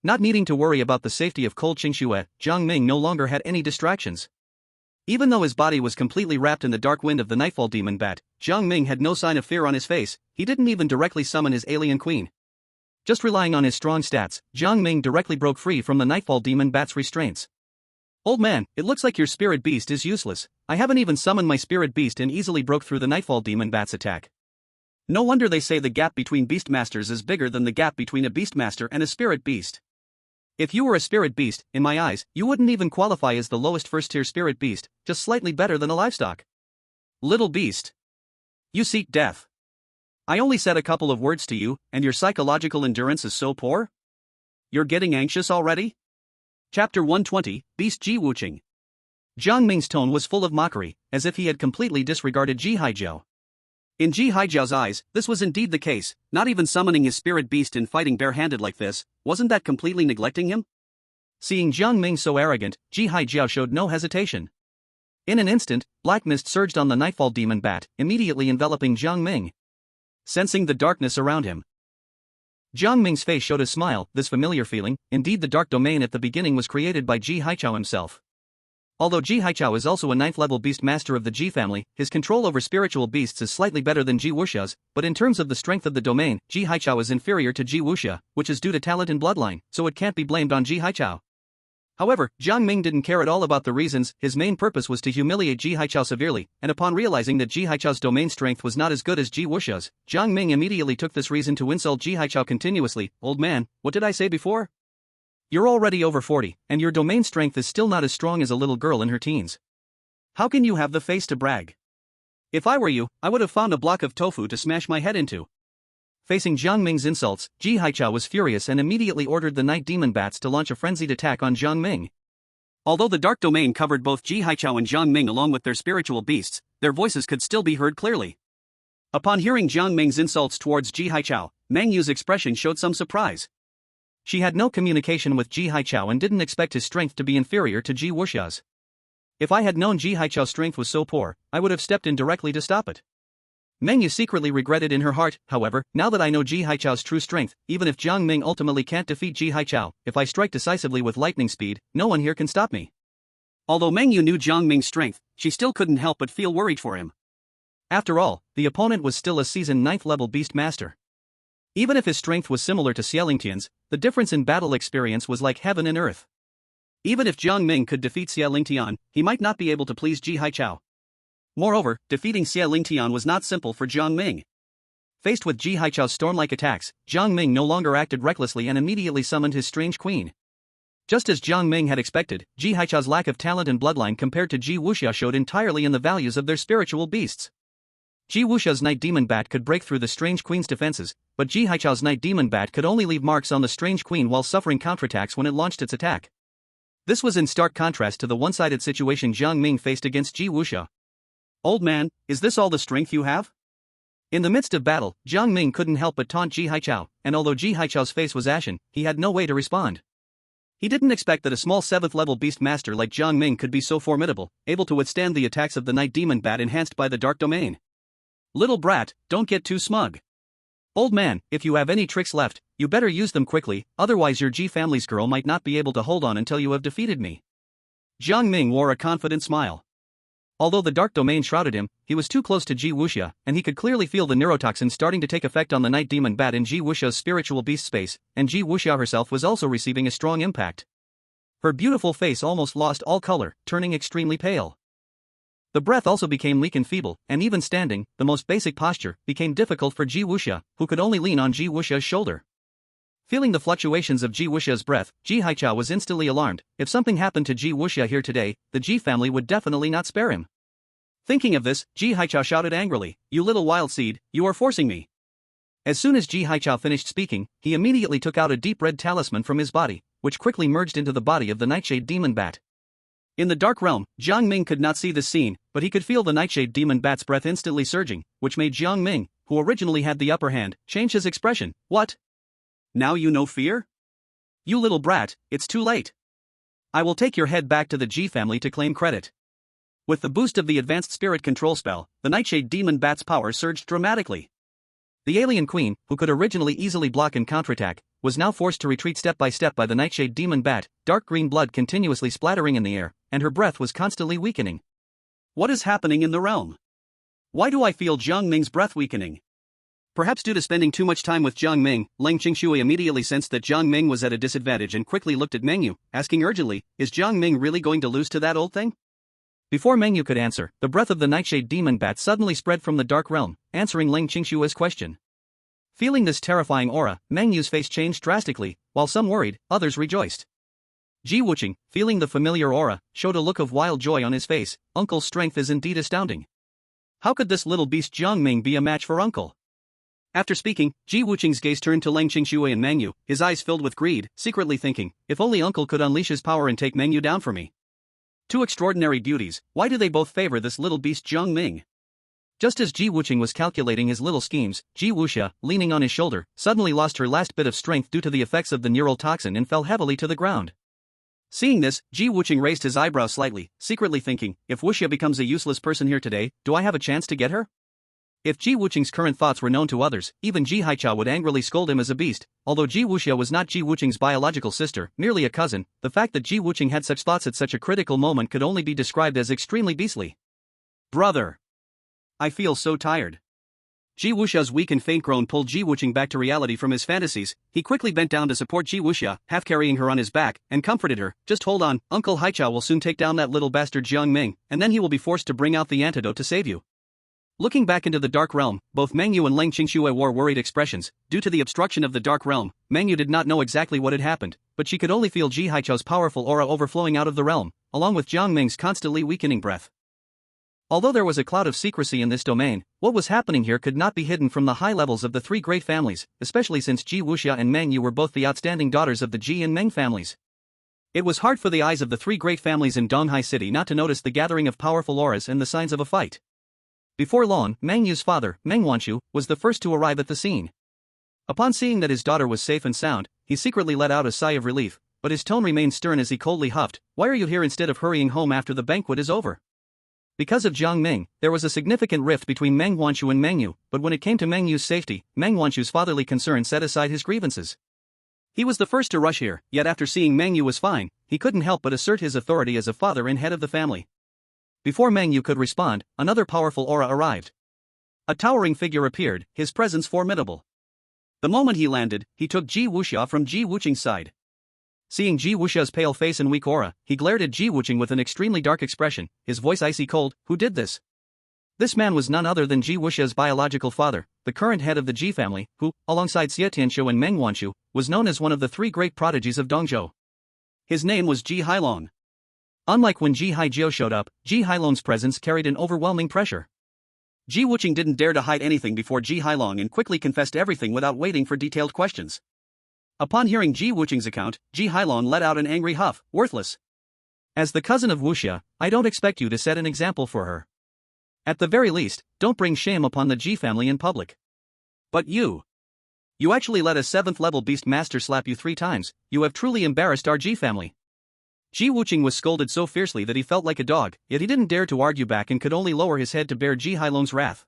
Not needing to worry about the safety of cold Qingxue, Jiang Ming no longer had any distractions. Even though his body was completely wrapped in the dark wind of the Nightfall demon bat, Jiang Ming had no sign of fear on his face. He didn't even directly summon his alien queen. Just relying on his strong stats, Jiang Ming directly broke free from the Nightfall demon bat's restraints. Old man, it looks like your spirit beast is useless. I haven't even summoned my spirit beast and easily broke through the Nightfall demon bat's attack. No wonder they say the gap between beastmasters is bigger than the gap between a beastmaster and a spirit beast. If you were a spirit beast, in my eyes, you wouldn't even qualify as the lowest first-tier spirit beast, just slightly better than a livestock. Little beast. You seek death. I only said a couple of words to you, and your psychological endurance is so poor? You're getting anxious already? Chapter 120, Beast Ji Wuqing. Jiang Ming's tone was full of mockery, as if he had completely disregarded Ji Haijiao. In Ji Haijiao's eyes, this was indeed the case. Not even summoning his spirit beast and fighting barehanded like this, wasn't that completely neglecting him? Seeing Jiang Ming so arrogant, Ji Haijiao showed no hesitation. In an instant, black mist surged on the Nightfall demon bat, immediately enveloping Jiang Ming. Sensing the darkness around him, Jiang Ming's face showed a smile. This familiar feeling, indeed the dark domain at the beginning was created by Ji Haijiao himself. Although Ji Haijiao is also a 9th-level beast master of the Ji family, his control over spiritual beasts is slightly better than Ji Wuxia's, but in terms of the strength of the domain, Ji Haijiao is inferior to Ji Wuxia, which is due to talent and bloodline, so it can't be blamed on Ji Haijiao. However, Jiang Ming didn't care at all about the reasons. His main purpose was to humiliate Ji Haijiao severely, and upon realizing that Ji Haijiao's domain strength was not as good as Ji Wuxia's, Jiang Ming immediately took this reason to insult Ji Haijiao continuously. Old man, what did I say before? You're already over 40, and your domain strength is still not as strong as a little girl in her teens. How can you have the face to brag? If I were you, I would have found a block of tofu to smash my head into. Facing Jiang Ming's insults, Ji Haijiao was furious and immediately ordered the night demon bats to launch a frenzied attack on Jiang Ming. Although the dark domain covered both Ji Haijiao and Jiang Ming along with their spiritual beasts, their voices could still be heard clearly. Upon hearing Jiang Ming's insults towards Ji Haijiao, Meng Yu's expression showed some surprise. She had no communication with Ji Haijiao and didn't expect his strength to be inferior to Ji Wuxia's. If I had known Ji Haijiao's strength was so poor, I would have stepped in directly to stop it. Meng Yu secretly regretted in her heart. However, now that I know Ji Haijiao's true strength, even if Jiang Ming ultimately can't defeat Ji Haijiao, if I strike decisively with lightning speed, no one here can stop me. Although Meng Yu knew Jiang Ming's strength, she still couldn't help but feel worried for him. After all, the opponent was still a seasoned 9th-level beast master. Even if his strength was similar to Xie Lingtian's, the difference in battle experience was like heaven and earth. Even if Jiang Ming could defeat Xie Lingtian, he might not be able to please Ji Haijiao. Moreover, defeating Xie Lingtian was not simple for Jiang Ming. Faced with Ji Haijiao's storm-like attacks, Jiang Ming no longer acted recklessly and immediately summoned his strange queen. Just as Jiang Ming had expected, Ji Haijiao's lack of talent and bloodline compared to Ji Wuxia showed entirely in the values of their spiritual beasts. Ji Wuxia's Night Demon Bat could break through the Strange Queen's defenses, but Ji Haijiao's Night Demon Bat could only leave marks on the Strange Queen while suffering counterattacks when it launched its attack. This was in stark contrast to the one-sided situation Jiang Ming faced against Ji Wuxia. Old man, is this all the strength you have? In the midst of battle, Jiang Ming couldn't help but taunt Ji Haijiao, and although Ji Haijiao's face was ashen, he had no way to respond. He didn't expect that a small 7th-level beast master like Jiang Ming could be so formidable, able to withstand the attacks of the Night Demon Bat enhanced by the Dark Domain. Little brat, don't get too smug. Old man, if you have any tricks left, you better use them quickly, otherwise your Ji family's girl might not be able to hold on until you have defeated me. Jiang Ming wore a confident smile. Although the dark domain shrouded him, he was too close to Ji Wuxia, and he could clearly feel the neurotoxin starting to take effect on the Night Demon Bat in Ji Wuxia's spiritual beast space, and Ji Wuxia herself was also receiving a strong impact. Her beautiful face almost lost all color, turning extremely pale. The breath also became weak and feeble, and even standing, the most basic posture, became difficult for Ji Wuxia, who could only lean on Ji Wuxia's shoulder. Feeling the fluctuations of Ji Wuxia's breath, Ji Haijiao was instantly alarmed. If something happened to Ji Wuxia here today, the Ji family would definitely not spare him. Thinking of this, Ji Haijiao shouted angrily, "You little wild seed, you are forcing me. As soon as Ji Haichao finished speaking, he immediately took out a deep red talisman from his body, which quickly merged into the body of the Nightshade Demon Bat. In the Dark Realm, Jiang Ming could not see this scene, but he could feel the Nightshade Demon Bat's breath instantly surging, which made Jiang Ming, who originally had the upper hand, change his expression. What? Now you know fear? You little brat, it's too late. I will take your head back to the G family to claim credit. With the boost of the advanced spirit control spell, the Nightshade Demon Bat's power surged dramatically. The alien queen, who could originally easily block and counterattack, was now forced to retreat step by the Nightshade Demon Bat, dark green blood continuously splattering in the air, and her breath was constantly weakening. What is happening in the realm? Why do I feel Jiang Ming's breath weakening? Perhaps due to spending too much time with Jiang Ming, Lang Qingshui immediately sensed that Jiang Ming was at a disadvantage and quickly looked at Meng Yu, asking urgently, is Jiang Ming really going to lose to that old thing? Before Meng Yu could answer, the breath of the Nightshade Demon Bat suddenly spread from the Dark Realm, answering Lang Qingshui's question. Feeling this terrifying aura, Meng Yu's face changed drastically, while some worried, others rejoiced. Ji Wuqing, feeling the familiar aura, showed a look of wild joy on his face. Uncle's strength is indeed astounding. How could this little beast Jiang Ming be a match for Uncle? After speaking, Ji Wuqing's gaze turned to Lang Qingshui and Meng Yu, his eyes filled with greed, secretly thinking, if only Uncle could unleash his power and take Meng Yu down for me. Two extraordinary beauties, why do they both favor this little beast Jiang Ming? Just as Ji Wuqing was calculating his little schemes, Ji Wuxia, leaning on his shoulder, suddenly lost her last bit of strength due to the effects of the neural toxin and fell heavily to the ground. Seeing this, Ji Wuqing raised his eyebrows slightly, secretly thinking, if Wuxia becomes a useless person here today, do I have a chance to get her? If Ji Wuqing's current thoughts were known to others, even Ji Haichao would angrily scold him as a beast. Although Ji Wuxia was not Ji Wuqing's biological sister, merely a cousin, the fact that Ji Wuqing had such thoughts at such a critical moment could only be described as extremely beastly. Brother! I feel so tired. Ji Wuxia's weak and faint groan pulled Ji Wuqing back to reality from his fantasies. He quickly bent down to support Ji Wuxia, half carrying her on his back, and comforted her, just hold on, Uncle Haichao will soon take down that little bastard Jiang Ming, and then he will be forced to bring out the antidote to save you. Looking back into the Dark Realm, both Meng Yu and Lang Qingshui wore worried expressions. Due to the obstruction of the Dark Realm, Meng Yu did not know exactly what had happened, but she could only feel Ji Haichao's powerful aura overflowing out of the realm, along with Jiang Ming's constantly weakening breath. Although there was a cloud of secrecy in this domain, what was happening here could not be hidden from the high levels of the three great families, especially since Ji Wuxia and Meng Yu were both the outstanding daughters of the Ji and Meng families. It was hard for the eyes of the three great families in Donghai City not to notice the gathering of powerful auras and the signs of a fight. Before long, Meng Yu's father, Meng Wanchu, was the first to arrive at the scene. Upon seeing that his daughter was safe and sound, he secretly let out a sigh of relief, but his tone remained stern as he coldly huffed, why are you here instead of hurrying home after the banquet is over? Because of Jiang Ming, there was a significant rift between Meng Wanchu and Meng Yu, but when it came to Meng Yu's safety, Meng Wanchu's fatherly concern set aside his grievances. He was the first to rush here, yet after seeing Meng Yu was fine, he couldn't help but assert his authority as a father and head of the family. Before Meng Yu could respond, another powerful aura arrived. A towering figure appeared, his presence formidable. The moment he landed, he took Ji Wuxia from Ji Wuqing's side. Seeing Ji Wuxia's pale face and weak aura, he glared at Ji Wuqing with an extremely dark expression, his voice icy cold, who did this? This man was none other than Ji Wuxia's biological father, the current head of the Ji family, who, alongside Xie Tianqiu and Meng Wanchu, was known as one of the three great prodigies of Dongzhou. His name was Ji Hailong. Unlike when Ji Haijiao showed up, Ji Hailong's presence carried an overwhelming pressure. Ji Wuqing didn't dare to hide anything before Ji Hailong and quickly confessed everything without waiting for detailed questions. Upon hearing Ji Wuqing's account, Ji Hailong let out an angry huff, worthless. As the cousin of Wuxia, I don't expect you to set an example for her. At the very least, don't bring shame upon the Ji family in public. But you actually let a 7th level beast master slap you 3 times, you have truly embarrassed our Ji family. Ji Wuqing was scolded so fiercely that he felt like a dog, yet he didn't dare to argue back and could only lower his head to bear Ji Hailong's wrath.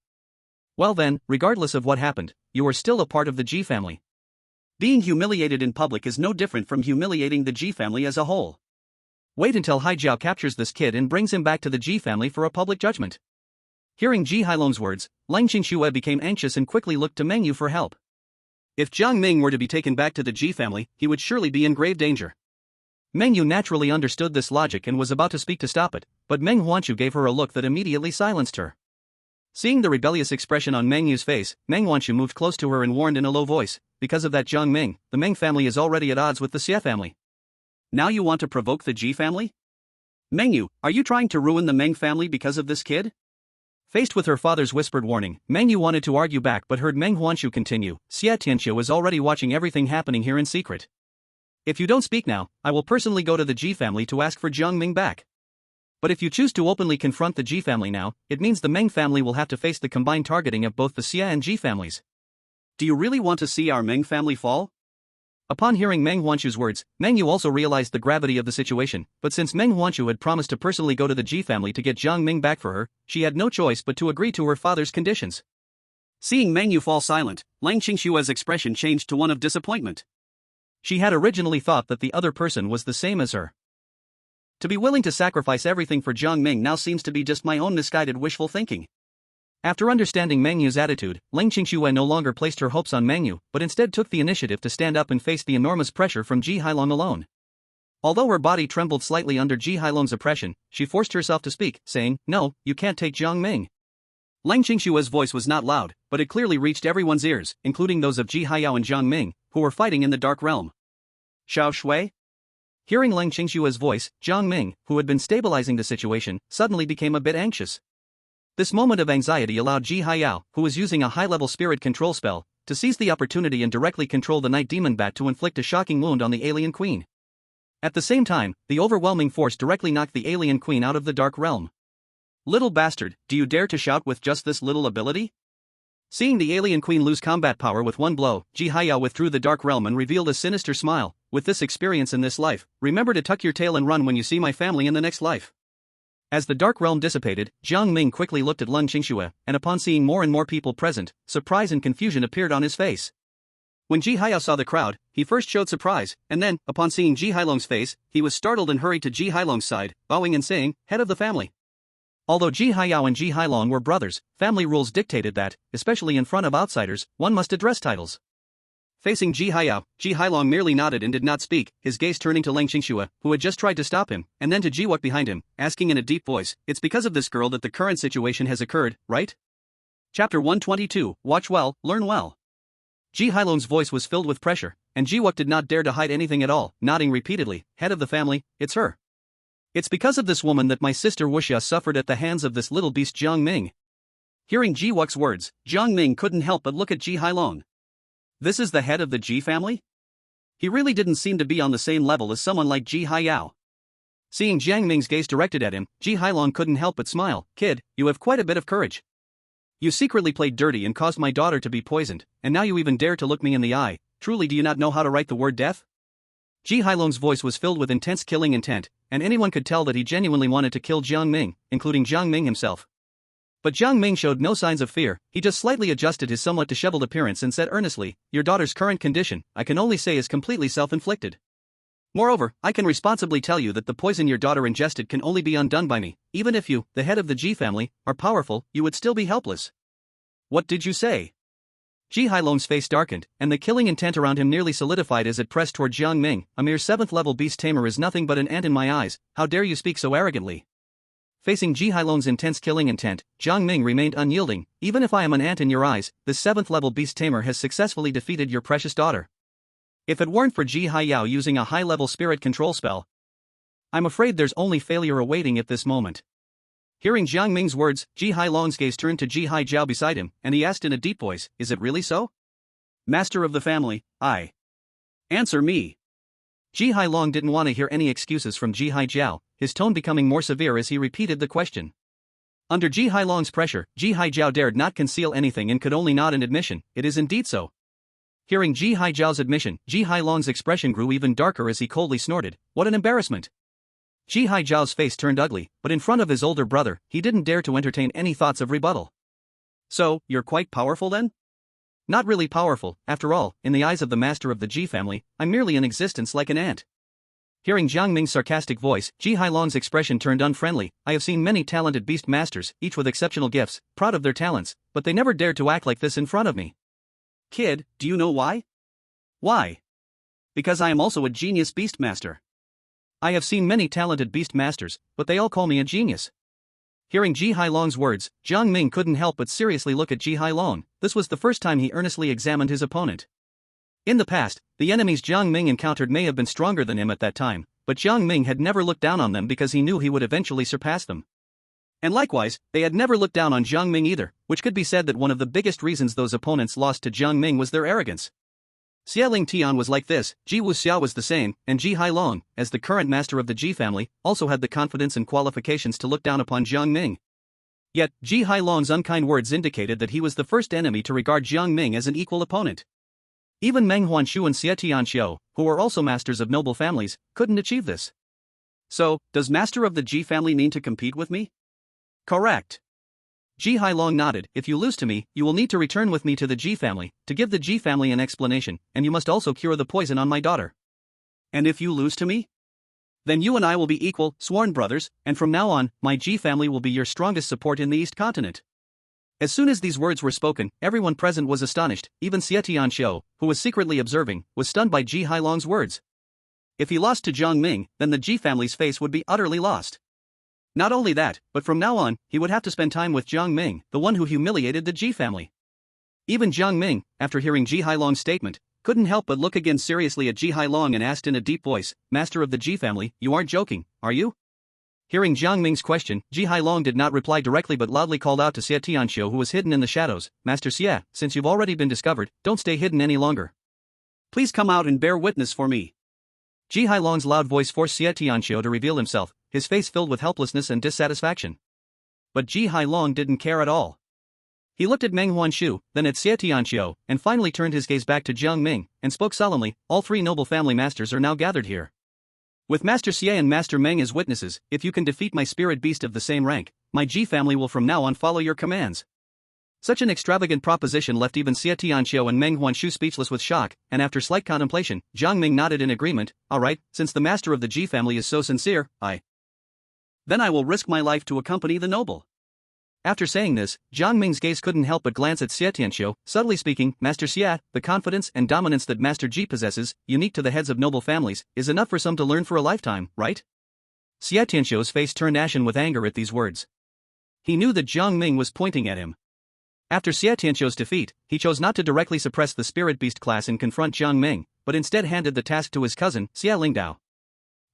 Well then, regardless of what happened, you are still a part of the Ji family. Being humiliated in public is no different from humiliating the Ji family as a whole. Wait until Haijiao captures this kid and brings him back to the Ji family for a public judgment. Hearing Ji Hailong's words, Lang Qingshui became anxious and quickly looked to Meng Yu for help. If Jiang Ming were to be taken back to the Ji family, he would surely be in grave danger. Meng Yu naturally understood this logic and was about to speak to stop it, but Meng Wanchu gave her a look that immediately silenced her. Seeing the rebellious expression on Meng Yu's face, Meng Wanchu moved close to her and warned in a low voice, because of that Jiang Ming, the Meng family is already at odds with the Xie family. Now you want to provoke the Ji family? Meng Yu, are you trying to ruin the Meng family because of this kid? Faced with her father's whispered warning, Meng Yu wanted to argue back but heard Meng Huanshu continue. Xie Tianxia was already watching everything happening here in secret. If you don't speak now, I will personally go to the G family to ask for Jiang Ming back. But if you choose to openly confront the G family now, it means the Meng family will have to face the combined targeting of both the Xia and G families. Do you really want to see our Meng family fall? Upon hearing Meng Huanshu's words, Meng Yu also realized the gravity of the situation, but since Meng Huanshu had promised to personally go to the G family to get Jiang Ming back for her, she had no choice but to agree to her father's conditions. Seeing Meng Yu fall silent, Lang Qingshua's expression changed to one of disappointment. She had originally thought that the other person was the same as her. To be willing to sacrifice everything for Jiang Ming now seems to be just my own misguided wishful thinking. After understanding Meng Yu's attitude, Lang Qingxue no longer placed her hopes on Meng Yu, but instead took the initiative to stand up and face the enormous pressure from Ji Hailong alone. Although her body trembled slightly under Ji Hailong's oppression, she forced herself to speak, saying, "No, you can't take Jiang Ming." Lang Qingshue's voice was not loud, but it clearly reached everyone's ears, including those of Ji Haiyao and Jiang Ming, who were fighting in the Dark Realm. Xiao Shui? Hearing Lang Qingshue's voice, Jiang Ming, who had been stabilizing the situation, suddenly became a bit anxious. This moment of anxiety allowed Ji Haiyao, who was using a high-level spirit control spell, to seize the opportunity and directly control the night demon bat to inflict a shocking wound on the alien queen. At the same time, the overwhelming force directly knocked the alien queen out of the Dark Realm. "Little bastard, do you dare to shout with just this little ability?" Seeing the alien queen lose combat power with one blow, Ji Haiyao withdrew the Dark Realm and revealed a sinister smile. "With this experience in this life, remember to tuck your tail and run when you see my family in the next life." As the Dark Realm dissipated, Jiang Ming quickly looked at Lang Qingshuo, and upon seeing more and more people present, surprise and confusion appeared on his face. When Ji Haiyao saw the crowd, he first showed surprise, and then, upon seeing Ji Hailong's face, he was startled and hurried to Ji Hailong's side, bowing and saying, "Head of the family." Although Ji Haiyao and Ji Hailong were brothers, family rules dictated that, especially in front of outsiders, one must address titles. Facing Ji Haiyao, Ji Hailong merely nodded and did not speak, his gaze turning to Lang Qingshuo, who had just tried to stop him, and then to Ji Wuk behind him, asking in a deep voice, "It's because of this girl that the current situation has occurred, right?" Chapter 122, Watch Well, Learn Well. Ji Hailong's voice was filled with pressure, and Ji Wuk did not dare to hide anything at all, nodding repeatedly, "Head of the family, it's her. It's because of this woman that my sister Wuxia suffered at the hands of this little beast Jiang Ming." Hearing Ji Wuk's words, Jiang Ming couldn't help but look at Ji Hailong. This is the head of the Ji family? He really didn't seem to be on the same level as someone like Ji Haiyao. Seeing Jiang Ming's gaze directed at him, Ji Hailong couldn't help but smile. "Kid, you have quite a bit of courage. You secretly played dirty and caused my daughter to be poisoned, and now you even dare to look me in the eye. Truly, do you not know how to write the word death?" Ji Hailong's voice was filled with intense killing intent, and anyone could tell that he genuinely wanted to kill Jiang Ming, including Jiang Ming himself. But Jiang Ming showed no signs of fear. He just slightly adjusted his somewhat disheveled appearance and said earnestly, "Your daughter's current condition, I can only say, is completely self-inflicted. Moreover, I can responsibly tell you that the poison your daughter ingested can only be undone by me. Even if you, the head of the Ji family, are powerful, you would still be helpless." "What did you say?" Ji Hailong's face darkened, and the killing intent around him nearly solidified as it pressed toward Jiang Ming. "A mere 7th-level beast Tamer is nothing but an ant in my eyes. How dare you speak so arrogantly?" Facing Ji Hailong's intense killing intent, Jiang Ming remained unyielding. "Even if I am an ant in your eyes, this 7th-level beast Tamer has successfully defeated your precious daughter. If it weren't for Ji Haiyao using a high-level spirit control spell, I'm afraid there's only failure awaiting at this moment." Hearing Jiang Ming's words, Ji Hailong's gaze turned to Ji Haijiao beside him, and he asked in a deep voice, "Is it really so? Master of the family, answer me." Ji Hailong didn't want to hear any excuses from Ji Haijiao, his tone becoming more severe as he repeated the question. Under Ji Hailong's pressure, Ji Haijiao dared not conceal anything and could only nod in admission. "It is indeed so." Hearing Ji Haijiao's admission, Ji Hailong's expression grew even darker as he coldly snorted, "What an embarrassment." Ji Haijiao's face turned ugly, but in front of his older brother, he didn't dare to entertain any thoughts of rebuttal. "So, you're quite powerful then?" "Not really powerful, after all, in the eyes of the master of the Ji family, I'm merely in existence like an ant." Hearing Jiang Ming's sarcastic voice, Ji Hailong's expression turned unfriendly. "I have seen many talented beast masters, each with exceptional gifts, proud of their talents, but they never dared to act like this in front of me." "Kid, do you know why?" "Why?" "Because I am also a genius beast master." "I have seen many talented beast masters, but they all call me a genius." Hearing Ji Hailong's words, Jiang Ming couldn't help but seriously look at Ji Hailong. This was the first time he earnestly examined his opponent. In the past, the enemies Jiang Ming encountered may have been stronger than him at that time, but Jiang Ming had never looked down on them because he knew he would eventually surpass them. And likewise, they had never looked down on Jiang Ming either, which could be said that one of the biggest reasons those opponents lost to Jiang Ming was their arrogance. Xia Ling Tian was like this, Ji Wuxia was the same, and Ji Hailong, as the current master of the Ji family, also had the confidence and qualifications to look down upon Jiang Ming. Yet, Ji Hailong's unkind words indicated that he was the first enemy to regard Jiang Ming as an equal opponent. Even Meng Huanshu and Xie Tianxiu, who were also masters of noble families, couldn't achieve this. So, does master of the Ji family mean to compete with me? Correct. Ji Hailong nodded. If you lose to me, you will need to return with me to the Ji family, to give the Ji family an explanation, and you must also cure the poison on my daughter. And if you lose to me? Then you and I will be equal, sworn brothers, and from now on, my Ji family will be your strongest support in the East Continent. As soon as these words were spoken, everyone present was astonished, even Xie Tianxiu, who was secretly observing, was stunned by Ji Hailong's words. If he lost to Jiang Ming, then the Ji family's face would be utterly lost. Not only that, but from now on, he would have to spend time with Jiang Ming, the one who humiliated the Ji family. Even Jiang Ming, after hearing Ji Hailong's statement, couldn't help but look again seriously at Ji Hailong and asked in a deep voice, Master of the Ji family, you aren't joking, are you? Hearing Jiang Ming's question, Ji Hailong did not reply directly but loudly called out to Xie Tianxiu, who was hidden in the shadows, Master Xie, since you've already been discovered, don't stay hidden any longer. Please come out and bear witness for me. Ji Hailong's loud voice forced Xie Tianxiu to reveal himself, his face filled with helplessness and dissatisfaction. But Ji Hailong didn't care at all. He looked at Meng Huanshu, then at Xie Tianxiu, and finally turned his gaze back to Jiang Ming, and spoke solemnly, all three noble family masters are now gathered here. With Master Xie and Master Meng as witnesses, if you can defeat my spirit beast of the same rank, my Ji family will from now on follow your commands. Such an extravagant proposition left even Xie Tianxiu and Meng Huanshu speechless with shock, and after slight contemplation, Jiang Ming nodded in agreement, alright, since the master of the Ji family is so sincere, Then I will risk my life to accompany the noble. After saying this, Jiang Ming's gaze couldn't help but glance at Xie Tianxiu, subtly speaking, Master Xie, the confidence and dominance that Master Ji possesses, unique to the heads of noble families, is enough for some to learn for a lifetime, right? Xie Tianxiu's face turned ashen with anger at these words. He knew that Jiang Ming was pointing at him. After Xie Tianxiu's defeat, he chose not to directly suppress the spirit beast class and confront Jiang Ming, but instead handed the task to his cousin, Xie Lingdao.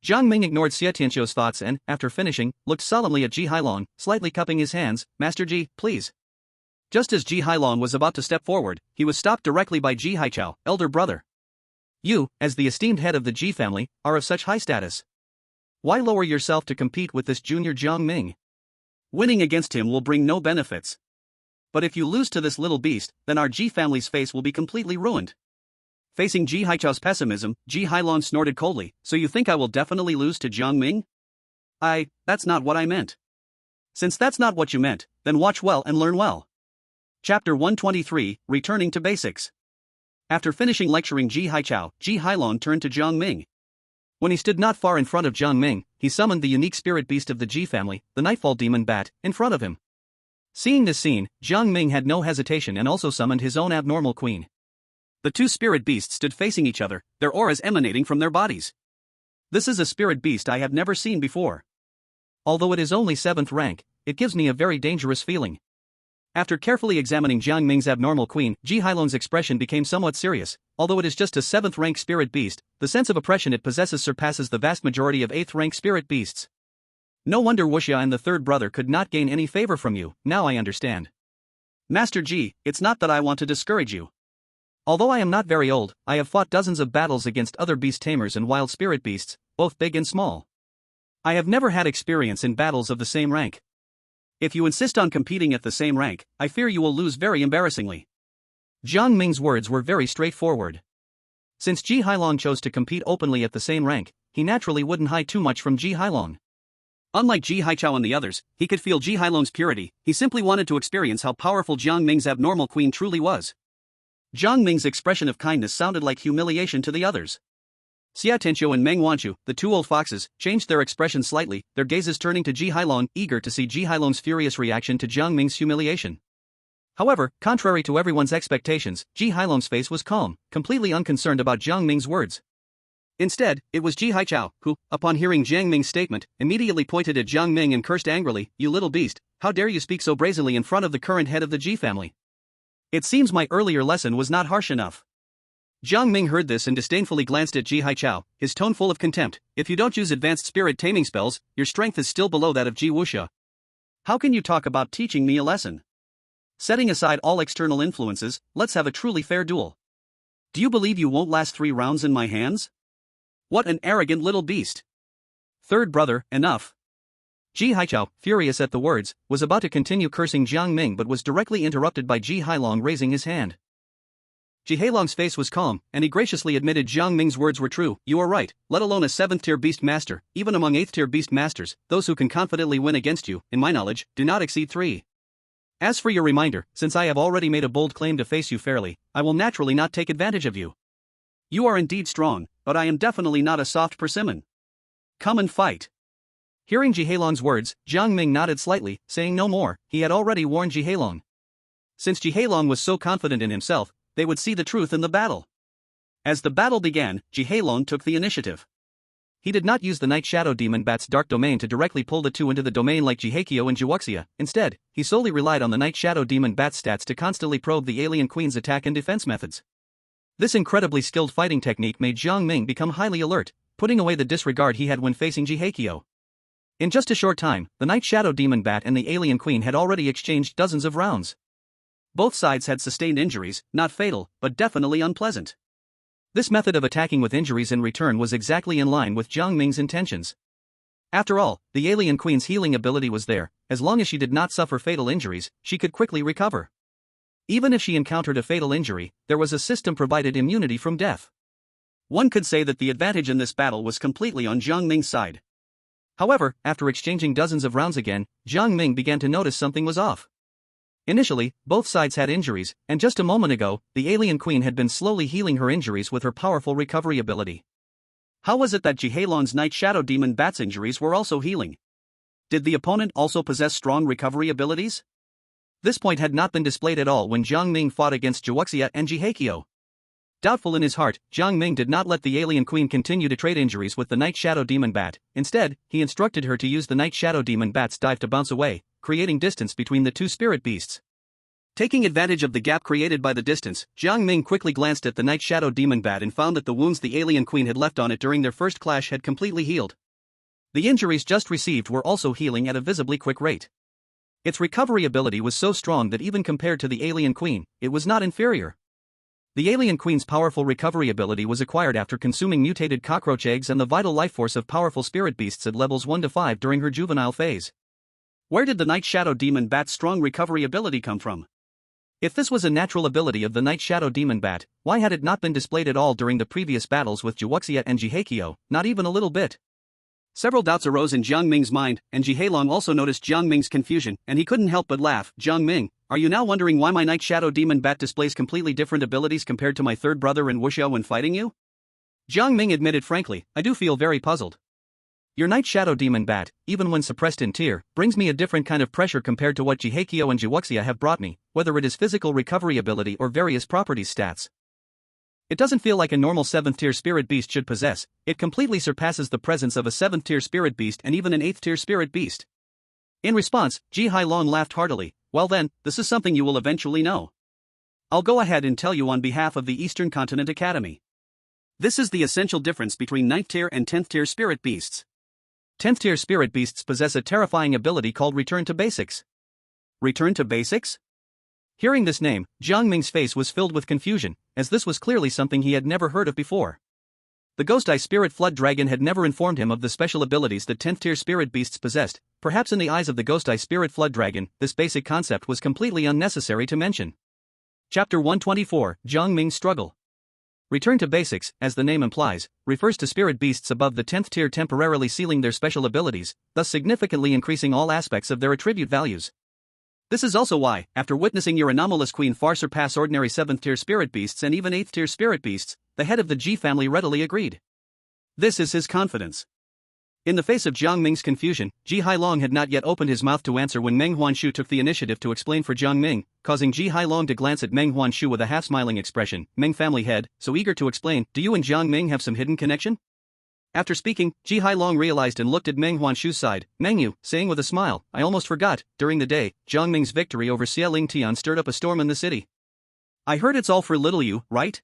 Jiang Ming ignored Xie Tianxiu's thoughts and, after finishing, looked solemnly at Ji Hailong, slightly cupping his hands, Master Ji, please. Just as Ji Hailong was about to step forward, he was stopped directly by Ji Haichao, elder brother. You, as the esteemed head of the Ji family, are of such high status. Why lower yourself to compete with this junior Jiang Ming? Winning against him will bring no benefits. But if you lose to this little beast, then our Ji family's face will be completely ruined. Facing Ji Haichao's pessimism, Ji Hailong snorted coldly, so you think I will definitely lose to Jiang Ming? That's not what I meant. Since that's not what you meant, then watch well and learn well. Chapter 123, Returning to Basics. After finishing lecturing Ji Haichao, Ji Hailong turned to Jiang Ming. When he stood not far in front of Jiang Ming, he summoned the unique spirit beast of the Ji family, the Nightfall Demon Bat, in front of him. Seeing this scene, Jiang Ming had no hesitation and also summoned his own abnormal queen. The two spirit beasts stood facing each other, their auras emanating from their bodies. This is a spirit beast I have never seen before. Although it is only 7th rank, it gives me a very dangerous feeling. After carefully examining Jiang Ming's abnormal queen, Ji Hailong's expression became somewhat serious. Although it is just a 7th rank spirit beast, the sense of oppression it possesses surpasses the vast majority of 8th rank spirit beasts. No wonder Wuxia and the third brother could not gain any favor from you, now I understand. Master Ji, it's not that I want to discourage you. Although I am not very old, I have fought dozens of battles against other beast tamers and wild spirit beasts, both big and small. I have never had experience in battles of the same rank. If you insist on competing at the same rank, I fear you will lose very embarrassingly. Jiang Ming's words were very straightforward. Since Ji Hailong chose to compete openly at the same rank, he naturally wouldn't hide too much from Ji Hailong. Unlike Ji Haichao and the others, he could feel Ji Hailong's purity, he simply wanted to experience how powerful Jiang Ming's abnormal queen truly was. Jiang Ming's expression of kindness sounded like humiliation to the others. Xia Tianxiu and Meng Huanshu, the two old foxes, changed their expression slightly, their gazes turning to Ji Hailong, eager to see Ji Hailong's furious reaction to Jiang Ming's humiliation. However, contrary to everyone's expectations, Ji Hailong's face was calm, completely unconcerned about Jiang Ming's words. Instead, it was Ji Haichao who, upon hearing Jiang Ming's statement, immediately pointed at Jiang Ming and cursed angrily, "You little beast, how dare you speak so brazenly in front of the current head of the Ji family? It seems my earlier lesson was not harsh enough." Jiang Ming heard this and disdainfully glanced at Ji Haichao, his tone full of contempt. "If you don't use advanced spirit taming spells, your strength is still below that of Ji Wuxia. How can you talk about teaching me a lesson? Setting aside all external influences, let's have a truly fair duel. Do you believe you won't last 3 rounds in my hands? What an arrogant little beast. Third brother, enough. Ji Haichao, furious at the words, was about to continue cursing Jiang Ming but was directly interrupted by Ji Hailong raising his hand. Ji Hailong's face was calm, and he graciously admitted Jiang Ming's words were true. You are right, let alone a 7th tier beast master, even among 8th tier beast masters, those who can confidently win against you, in my knowledge, do not exceed 3. As for your reminder, since I have already made a bold claim to face you fairly, I will naturally not take advantage of you. You are indeed strong, but I am definitely not a soft persimmon. Come and fight. Hearing Ji Hailong's words, Jiang Ming nodded slightly, saying no more. He had already warned Ji Hailong. Since Ji Hailong was so confident in himself, they would see the truth in the battle. As the battle began, Ji Hailong took the initiative. He did not use the Night Shadow Demon Bat's dark domain to directly pull the two into the domain like Jihaikyo and Jiwuxia. Instead, he solely relied on the Night Shadow Demon Bat's stats to constantly probe the Alien Queen's attack and defense methods. This incredibly skilled fighting technique made Jiang Ming become highly alert, putting away the disregard he had when facing Jihaikyo. In just a short time, the Night Shadow Demon Bat and the Alien Queen had already exchanged dozens of rounds. Both sides had sustained injuries, not fatal, but definitely unpleasant. This method of attacking with injuries in return was exactly in line with Jiang Ming's intentions. After all, the Alien Queen's healing ability was there. As long as she did not suffer fatal injuries, she could quickly recover. Even if she encountered a fatal injury, there was a system-provided immunity from death. One could say that the advantage in this battle was completely on Jiang Ming's side. However, after exchanging dozens of rounds again, Jiang Ming began to notice something was off. Initially, both sides had injuries, and just a moment ago, the Alien Queen had been slowly healing her injuries with her powerful recovery ability. How was it that Ji Hailong's Night Shadow Demon Bat's injuries were also healing? Did the opponent also possess strong recovery abilities? This point had not been displayed at all when Jiang Ming fought against Jiwuxia and Jihaikyo. Doubtful in his heart, Jiang Ming did not let the Alien Queen continue to trade injuries with the Night Shadow Demon Bat. Instead, he instructed her to use the Night Shadow Demon Bat's dive to bounce away, creating distance between the two spirit beasts. Taking advantage of the gap created by the distance, Jiang Ming quickly glanced at the Night Shadow Demon Bat and found that the wounds the Alien Queen had left on it during their first clash had completely healed. The injuries just received were also healing at a visibly quick rate. Its recovery ability was so strong that even compared to the Alien Queen, it was not inferior. The Alien Queen's powerful recovery ability was acquired after consuming mutated cockroach eggs and the vital life force of powerful spirit beasts at levels 1 to 5 during her juvenile phase. Where did the Night Shadow Demon Bat's strong recovery ability come from? If this was a natural ability of the Night Shadow Demon Bat, why had it not been displayed at all during the previous battles with Jiwuxia and Jihaikyo? Not even a little bit. Several doubts arose in Jiang Ming's mind, and Ji Hailong also noticed Jiang Ming's confusion, and he couldn't help but laugh. Jiang Ming, are you now wondering why my Night Shadow Demon Bat displays completely different abilities compared to my third brother in Wuxiao when fighting you? Jiang Ming admitted frankly, I do feel very puzzled. Your Night Shadow Demon Bat, even when suppressed in tier, brings me a different kind of pressure compared to what Jihaikyo and Jiwuxia have brought me, whether it is physical recovery ability or various properties stats. It doesn't feel like a normal 7th tier spirit beast should possess. It completely surpasses the presence of a 7th tier spirit beast and even an 8th tier spirit beast. In response, Ji Hailong laughed heartily. Well then, this is something you will eventually know. I'll go ahead and tell you on behalf of the Eastern Continent Academy. This is the essential difference between 9th tier and 10th tier spirit beasts. 10th tier spirit beasts possess a terrifying ability called Return to Basics. Return to Basics? Hearing this name, Jiang Ming's face was filled with confusion, as this was clearly something he had never heard of before. The Ghost Eye Spirit Flood Dragon had never informed him of the special abilities that 10th tier spirit beasts possessed. Perhaps in the eyes of the Ghost Eye Spirit Flood Dragon, this basic concept was completely unnecessary to mention. Chapter 124, Jiang Ming's Struggle. Return to Basics, as the name implies, refers to spirit beasts above the 10th tier temporarily sealing their special abilities, thus significantly increasing all aspects of their attribute values. This is also why, after witnessing your anomalous queen far surpass ordinary 7th tier spirit beasts and even 8th tier spirit beasts, the head of the G family readily agreed. This is his confidence. In the face of Jiang Ming's confusion, Ji Hailong had not yet opened his mouth to answer when Meng Huanshu took the initiative to explain for Jiang Ming, causing Ji Hailong to glance at Meng Huanshu with a half-smiling expression. Meng family head, so eager to explain, do you and Jiang Ming have some hidden connection? After speaking, Ji Hailong realized and looked at Meng Huanshu's side, Mengyu, saying with a smile, I almost forgot, during the day, Jiang Ming's victory over Xie Ling Tian stirred up a storm in the city. I heard it's all for little you, right?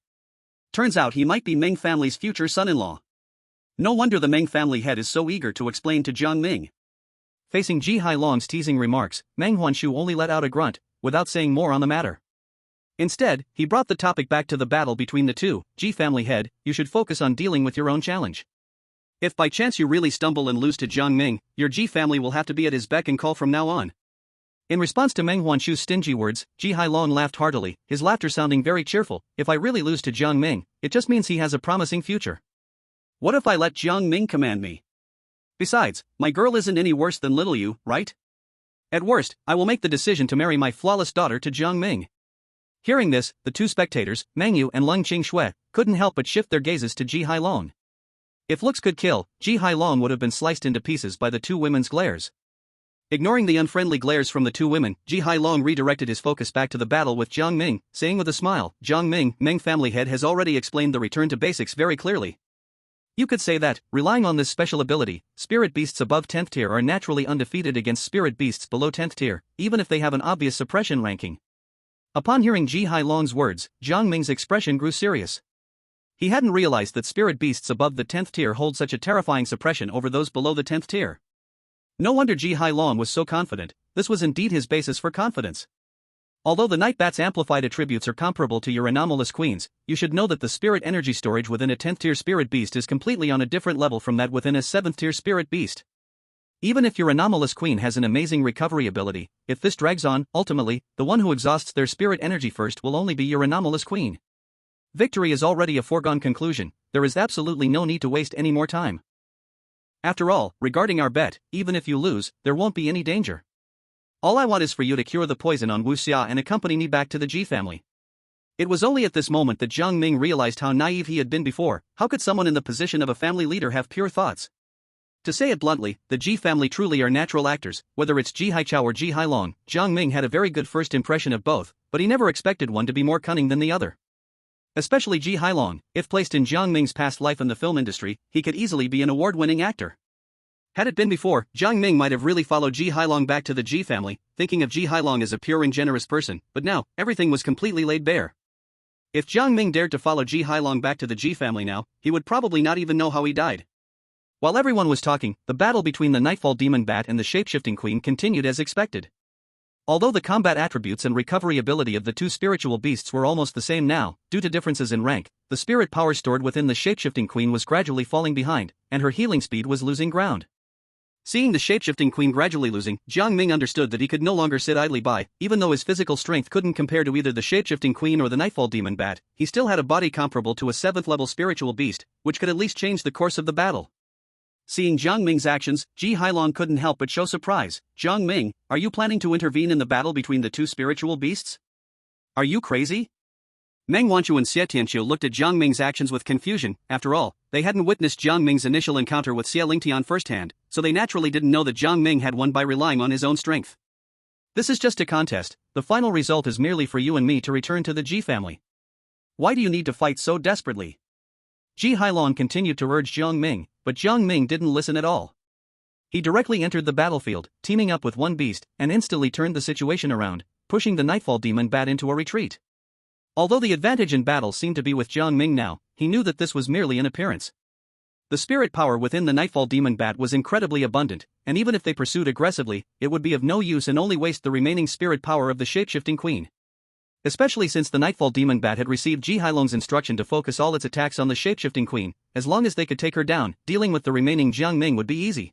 Turns out he might be Meng family's future son-in-law. No wonder the Meng family head is so eager to explain to Jiang Ming. Facing Ji Hailong's teasing remarks, Meng Huanshu only let out a grunt, without saying more on the matter. Instead, he brought the topic back to the battle between the two. Ji family head, you should focus on dealing with your own challenge. If by chance you really stumble and lose to Jiang Ming, your Ji family will have to be at his beck and call from now on. In response to Meng Huanshu's stingy words, Ji Hailong laughed heartily, his laughter sounding very cheerful. If I really lose to Jiang Ming, it just means he has a promising future. What if I let Jiang Ming command me? Besides, my girl isn't any worse than little you, right? At worst, I will make the decision to marry my flawless daughter to Jiang Ming. Hearing this, the two spectators, Meng Yu and Leng Qingxue, couldn't help but shift their gazes to Ji Hailong. If looks could kill, Ji Hailong would have been sliced into pieces by the two women's glares. Ignoring the unfriendly glares from the two women, Ji Hailong redirected his focus back to the battle with Jiang Ming, saying with a smile, Jiang Ming, Meng family head has already explained the return to basics very clearly. You could say that, relying on this special ability, spirit beasts above 10th tier are naturally undefeated against spirit beasts below 10th tier, even if they have an obvious suppression ranking. Upon hearing Ji Hailong's words, Jiang Ming's expression grew serious. He hadn't realized that spirit beasts above the 10th tier hold such a terrifying suppression over those below the 10th tier. No wonder Ji Hailong was so confident, this was indeed his basis for confidence. Although the Night Bat's amplified attributes are comparable to your anomalous queens, you should know that the spirit energy storage within a 10th tier spirit beast is completely on a different level from that within a 7th tier spirit beast. Even if your anomalous queen has an amazing recovery ability, if this drags on, ultimately, the one who exhausts their spirit energy first will only be your anomalous queen. Victory is already a foregone conclusion, there is absolutely no need to waste any more time. After all, regarding our bet, even if you lose, there won't be any danger. All I want is for you to cure the poison on Wu Xia and accompany me back to the Ji family. It was only at this moment that Jiang Ming realized how naive he had been before. How could someone in the position of a family leader have pure thoughts? To say it bluntly, the Ji family truly are natural actors, whether it's Ji Haichao or Ji Hailong. Jiang Ming had a very good first impression of both, but he never expected one to be more cunning than the other. Especially Ji Hailong, if placed in Jiang Ming's past life in the film industry, he could easily be an award-winning actor. Had it been before, Jiang Ming might have really followed Ji Hailong back to the Ji family, thinking of Ji Hailong as a pure and generous person, but now, everything was completely laid bare. If Jiang Ming dared to follow Ji Hailong back to the Ji family now, he would probably not even know how he died. While everyone was talking, the battle between the Nightfall Demon Bat and the Shapeshifting Queen continued as expected. Although the combat attributes and recovery ability of the two spiritual beasts were almost the same now, due to differences in rank, the spirit power stored within the Shapeshifting Queen was gradually falling behind, and her healing speed was losing ground. Seeing the Shapeshifting Queen gradually losing, Jiang Ming understood that he could no longer sit idly by. Even though his physical strength couldn't compare to either the Shapeshifting Queen or the Nightfall Demon Bat, he still had a body comparable to a 7th level spiritual beast, which could at least change the course of the battle. Seeing Jiang Ming's actions, Ji Hailong couldn't help but show surprise. Jiang Ming, are you planning to intervene in the battle between the two spiritual beasts? Are you crazy? Meng Wanchu and Xie Tianqiu looked at Jiang Ming's actions with confusion. After all, they hadn't witnessed Jiang Ming's initial encounter with Xie Lingtian firsthand, so they naturally didn't know that Jiang Ming had won by relying on his own strength. This is just a contest, the final result is merely for you and me to return to the Ji family. Why do you need to fight so desperately? Ji Hailong continued to urge Jiang Ming, but Jiang Ming didn't listen at all. He directly entered the battlefield, teaming up with one beast, and instantly turned the situation around, pushing the Nightfall Demon Bat into a retreat. Although the advantage in battle seemed to be with Jiang Ming now, he knew that this was merely an appearance. The spirit power within the Nightfall Demon Bat was incredibly abundant, and even if they pursued aggressively, it would be of no use and only waste the remaining spirit power of the Shapeshifting Queen. Especially since the Nightfall Demon Bat had received Ji Hailong's instruction to focus all its attacks on the Shapeshifting Queen, as long as they could take her down, dealing with the remaining Jiang Ming would be easy.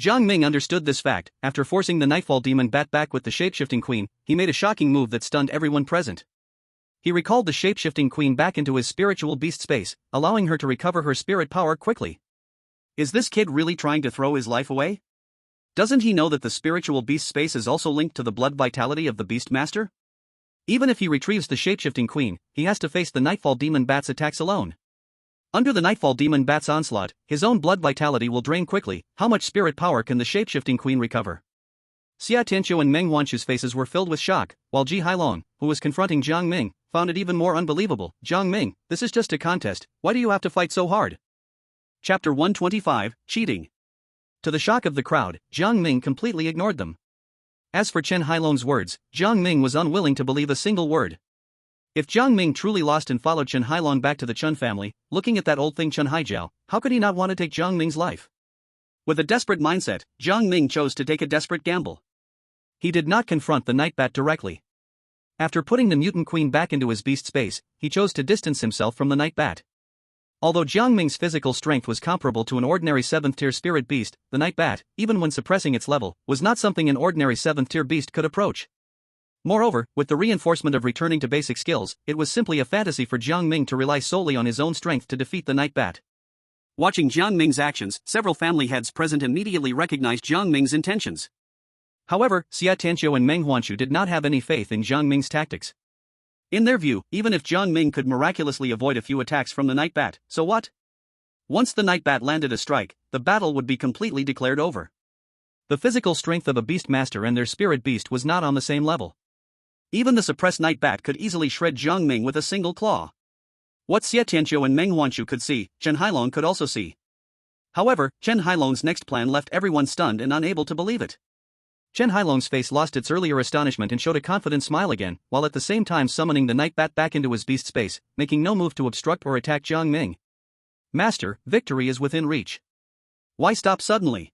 Jiang Ming understood this fact. After forcing the Nightfall Demon Bat back with the Shapeshifting Queen, he made a shocking move that stunned everyone present. He recalled the Shapeshifting Queen back into his spiritual beast space, allowing her to recover her spirit power quickly. Is this kid really trying to throw his life away? Doesn't he know that the spiritual beast space is also linked to the blood vitality of the Beast Master? Even if he retrieves the Shapeshifting Queen, he has to face the Nightfall Demon Bat's attacks alone. Under the Nightfall Demon Bat's onslaught, his own blood vitality will drain quickly. How much spirit power can the Shapeshifting Queen recover? Xia Tianqiu and Meng Wanchu's faces were filled with shock, while Ji Hailong, who was confronting Jiang Ming, found it even more unbelievable. Jiang Ming, this is just a contest, why do you have to fight so hard? Chapter 125, Cheating. To the shock of the crowd, Jiang Ming completely ignored them. As for Chen Hailong's words, Jiang Ming was unwilling to believe a single word. If Jiang Ming truly lost and followed Chen Hailong back to the Chen family, looking at that old thing Chen Haijiao, how could he not want to take Jiang Ming's life? With a desperate mindset, Jiang Ming chose to take a desperate gamble. He did not confront the Night Bat directly. After putting the mutant queen back into his beast space, he chose to distance himself from the Night Bat. Although Jiang Ming's physical strength was comparable to an ordinary 7th-tier spirit beast, the Night Bat, even when suppressing its level, was not something an ordinary 7th-tier beast could approach. Moreover, with the reinforcement of returning to basic skills, it was simply a fantasy for Jiang Ming to rely solely on his own strength to defeat the Night Bat. Watching Jiang Ming's actions, several family heads present immediately recognized Jiang Ming's intentions. However, Xia Tianqiu and Meng Huanshu did not have any faith in Jiang Ming's tactics. In their view, even if Jiang Ming could miraculously avoid a few attacks from the Night Bat, so what? Once the Night Bat landed a strike, the battle would be completely declared over. The physical strength of a beast master and their spirit beast was not on the same level. Even the suppressed Night Bat could easily shred Jiang Ming with a single claw. What Xia Tianqiu and Meng Huanshu could see, Chen Hailong could also see. However, Chen Hailong's next plan left everyone stunned and unable to believe it. Chen Hailong's face lost its earlier astonishment and showed a confident smile again, while at the same time summoning the Night Bat back into his beast space, making no move to obstruct or attack Jiang Ming. Master, victory is within reach. Why stop suddenly?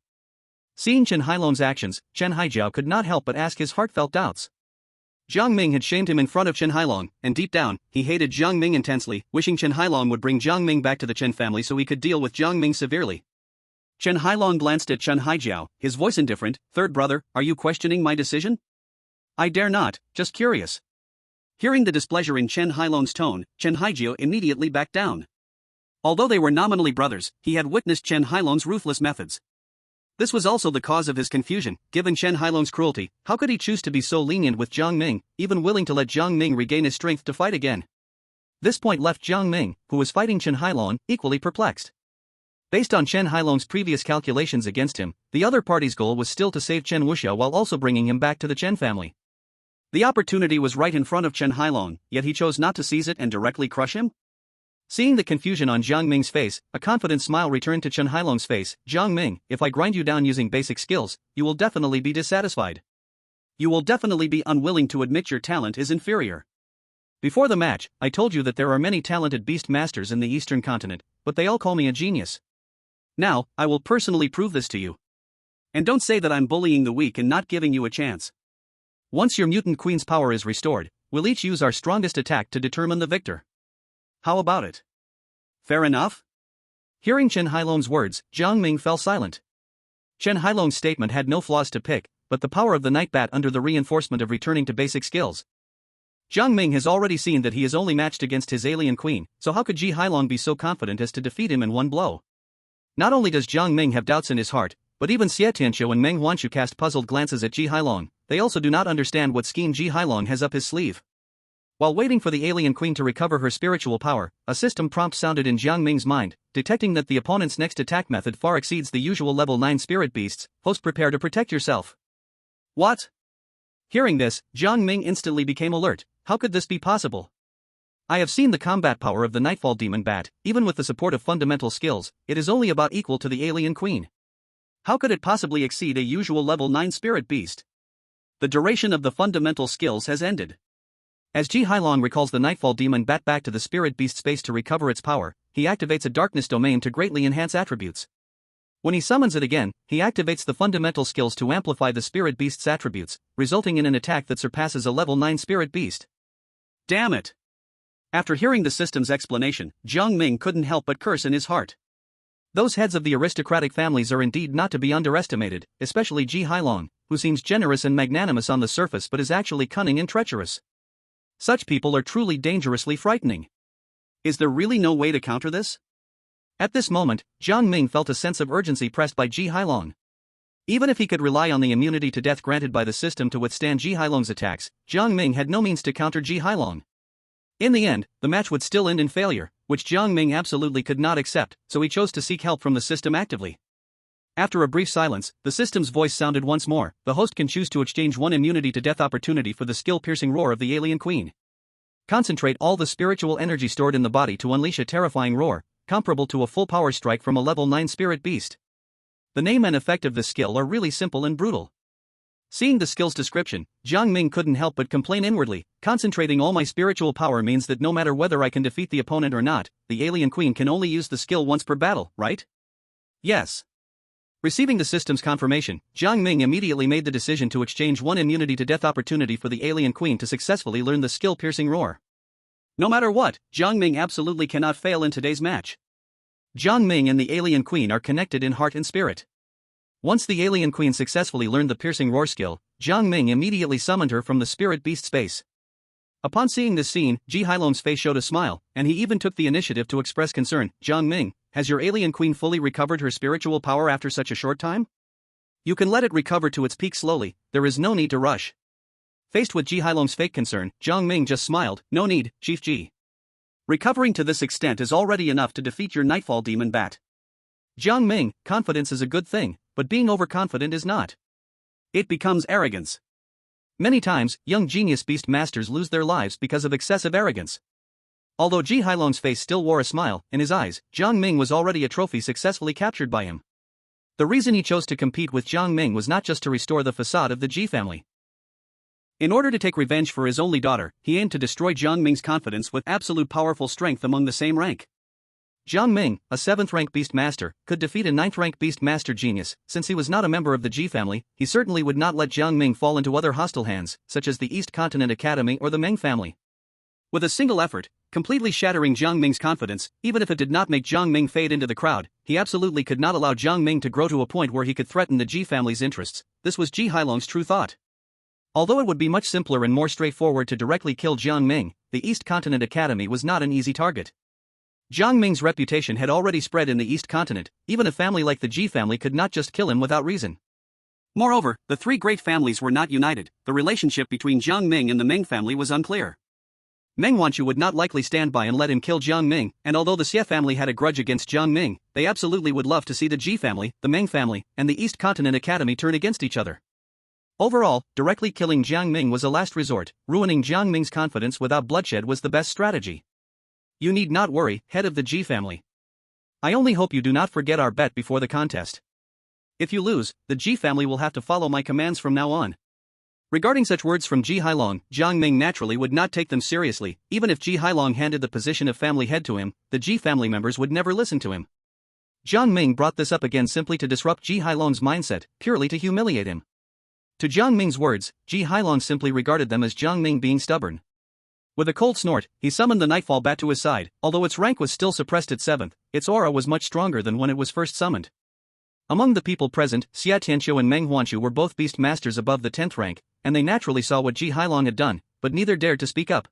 Seeing Chen Hailong's actions, Chen Haijiao could not help but ask his heartfelt doubts. Jiang Ming had shamed him in front of Chen Hailong, and deep down, he hated Jiang Ming intensely, wishing Chen Hailong would bring Jiang Ming back to the Chen family so he could deal with Jiang Ming severely. Chen Hailong glanced at Chen Haijiao, his voice indifferent. "Third brother, are you questioning my decision?" "I dare not, just curious." Hearing the displeasure in Chen Hailong's tone, Chen Haijiao immediately backed down. Although they were nominally brothers, he had witnessed Chen Hailong's ruthless methods. This was also the cause of his confusion. Given Chen Hailong's cruelty, how could he choose to be so lenient with Jiang Ming, even willing to let Jiang Ming regain his strength to fight again? This point left Jiang Ming, who was fighting Chen Hailong, equally perplexed. Based on Chen Hailong's previous calculations against him, the other party's goal was still to save Chen Wuxiao while also bringing him back to the Chen family. The opportunity was right in front of Chen Hailong, yet he chose not to seize it and directly crush him? Seeing the confusion on Jiang Ming's face, a confident smile returned to Chen Hailong's face. "Jiang Ming, if I grind you down using basic skills, you will definitely be dissatisfied. You will definitely be unwilling to admit your talent is inferior. Before the match, I told you that there are many talented beast masters in the Eastern continent, but they all call me a genius. Now, I will personally prove this to you. And don't say that I'm bullying the weak and not giving you a chance. Once your mutant queen's power is restored, we'll each use our strongest attack to determine the victor. How about it? Fair enough?" Hearing Chen Hailong's words, Jiang Ming fell silent. Chen Hailong's statement had no flaws to pick, but the power of the Night Bat under the reinforcement of returning to basic skills. Jiang Ming has already seen that he is only matched against his alien queen, so how could Ji Hailong be so confident as to defeat him in one blow? Not only does Jiang Ming have doubts in his heart, but even Xia Tianqiu and Meng Huanshu cast puzzled glances at Ji Hailong. They also do not understand what scheme Ji Hailong has up his sleeve. While waiting for the alien queen to recover her spiritual power, a system prompt sounded in Jiang Ming's mind, detecting that the opponent's next attack method far exceeds the usual level 9 spirit beasts. "Host, prepare to protect yourself." What? Hearing this, Jiang Ming instantly became alert. How could this be possible? I have seen the combat power of the Nightfall Demon Bat. Even with the support of fundamental skills, it is only about equal to the alien queen. How could it possibly exceed a usual level 9 spirit beast? The duration of the fundamental skills has ended. As Ji Hailong recalls the Nightfall Demon Bat back to the spirit beast space to recover its power, he activates a darkness domain to greatly enhance attributes. When he summons it again, he activates the fundamental skills to amplify the spirit beast's attributes, resulting in an attack that surpasses a level 9 spirit beast. Damn it! After hearing the system's explanation, Jiang Ming couldn't help but curse in his heart. Those heads of the aristocratic families are indeed not to be underestimated, especially Ji Hailong, who seems generous and magnanimous on the surface but is actually cunning and treacherous. Such people are truly dangerously frightening. Is there really no way to counter this? At this moment, Jiang Ming felt a sense of urgency pressed by Ji Hailong. Even if he could rely on the immunity to death granted by the system to withstand Ji Hailong's attacks, Jiang Ming had no means to counter Ji Hailong. In the end, the match would still end in failure, which Jiang Ming absolutely could not accept, so he chose to seek help from the system actively. After a brief silence, the system's voice sounded once more. The host can choose to exchange one immunity to death opportunity for the skill-piercing roar of the alien queen. Concentrate all the spiritual energy stored in the body to unleash a terrifying roar, comparable to a full power strike from a level 9 spirit beast. The name and effect of this skill are really simple and brutal. Seeing the skill's description, Jiang Ming couldn't help but complain inwardly. Concentrating all my spiritual power means that no matter whether I can defeat the opponent or not, the alien queen can only use the skill once per battle, right? Yes. Receiving the system's confirmation, Jiang Ming immediately made the decision to exchange one immunity to death opportunity for the alien queen to successfully learn the skill-piercing roar. No matter what, Jiang Ming absolutely cannot fail in today's match. Jiang Ming and the alien queen are connected in heart and spirit. Once the alien queen successfully learned the piercing roar skill, Jiang Ming immediately summoned her from the spirit beast space. Upon seeing this scene, Ji Hailong's face showed a smile, and he even took the initiative to express concern. Jiang Ming, has your alien queen fully recovered her spiritual power after such a short time? You can let it recover to its peak slowly, there is no need to rush. Faced with Ji Hailong's fake concern, Jiang Ming just smiled. No need, Chief Ji. Recovering to this extent is already enough to defeat your Nightfall Demon Bat. Jiang Ming, confidence is a good thing, but being overconfident is not. It becomes arrogance. Many times, young genius beast masters lose their lives because of excessive arrogance. Although Ji Hailong's face still wore a smile, in his eyes, Jiang Ming was already a trophy successfully captured by him. The reason he chose to compete with Jiang Ming was not just to restore the facade of the Ji family. In order to take revenge for his only daughter, he aimed to destroy Jiang Ming's confidence with absolute powerful strength among the same rank. Jiang Ming, a 7th rank beast master, could defeat a 9th rank beast master genius. Since he was not a member of the Ji family, he certainly would not let Jiang Ming fall into other hostile hands, such as the East Continent Academy or the Meng family. With a single effort, completely shattering Jiang Ming's confidence, even if it did not make Jiang Ming fade into the crowd, he absolutely could not allow Jiang Ming to grow to a point where he could threaten the Ji family's interests. This was Ji Hailong's true thought. Although it would be much simpler and more straightforward to directly kill Jiang Ming, the East Continent Academy was not an easy target. Jiang Ming's reputation had already spread in the East Continent, even a family like the Ji family could not just kill him without reason. Moreover, the three great families were not united. The relationship between Jiang Ming and the Meng family was unclear. Meng Wanchu would not likely stand by and let him kill Jiang Ming, and although the Xie family had a grudge against Jiang Ming, they absolutely would love to see the Ji family, the Meng family, and the East Continent Academy turn against each other. Overall, directly killing Jiang Ming was a last resort. Ruining Jiang Ming's confidence without bloodshed was the best strategy. You need not worry, head of the Ji family. I only hope you do not forget our bet before the contest. If you lose, the Ji family will have to follow my commands from now on. Regarding such words from Ji Hailong, Jiang Ming naturally would not take them seriously. Even if Ji Hailong handed the position of family head to him, the Ji family members would never listen to him. Jiang Ming brought this up again simply to disrupt Ji Hailong's mindset, purely to humiliate him. To Jiang Ming's words, Ji Hailong simply regarded them as Jiang Ming being stubborn. With a cold snort, he summoned the Nightfall Bat to his side. Although its rank was still suppressed at 7th, its aura was much stronger than when it was first summoned. Among the people present, Xia Tianqiu and Meng Huanshu were both beast masters above the 10th rank, and they naturally saw what Ji Hailong had done, but neither dared to speak up.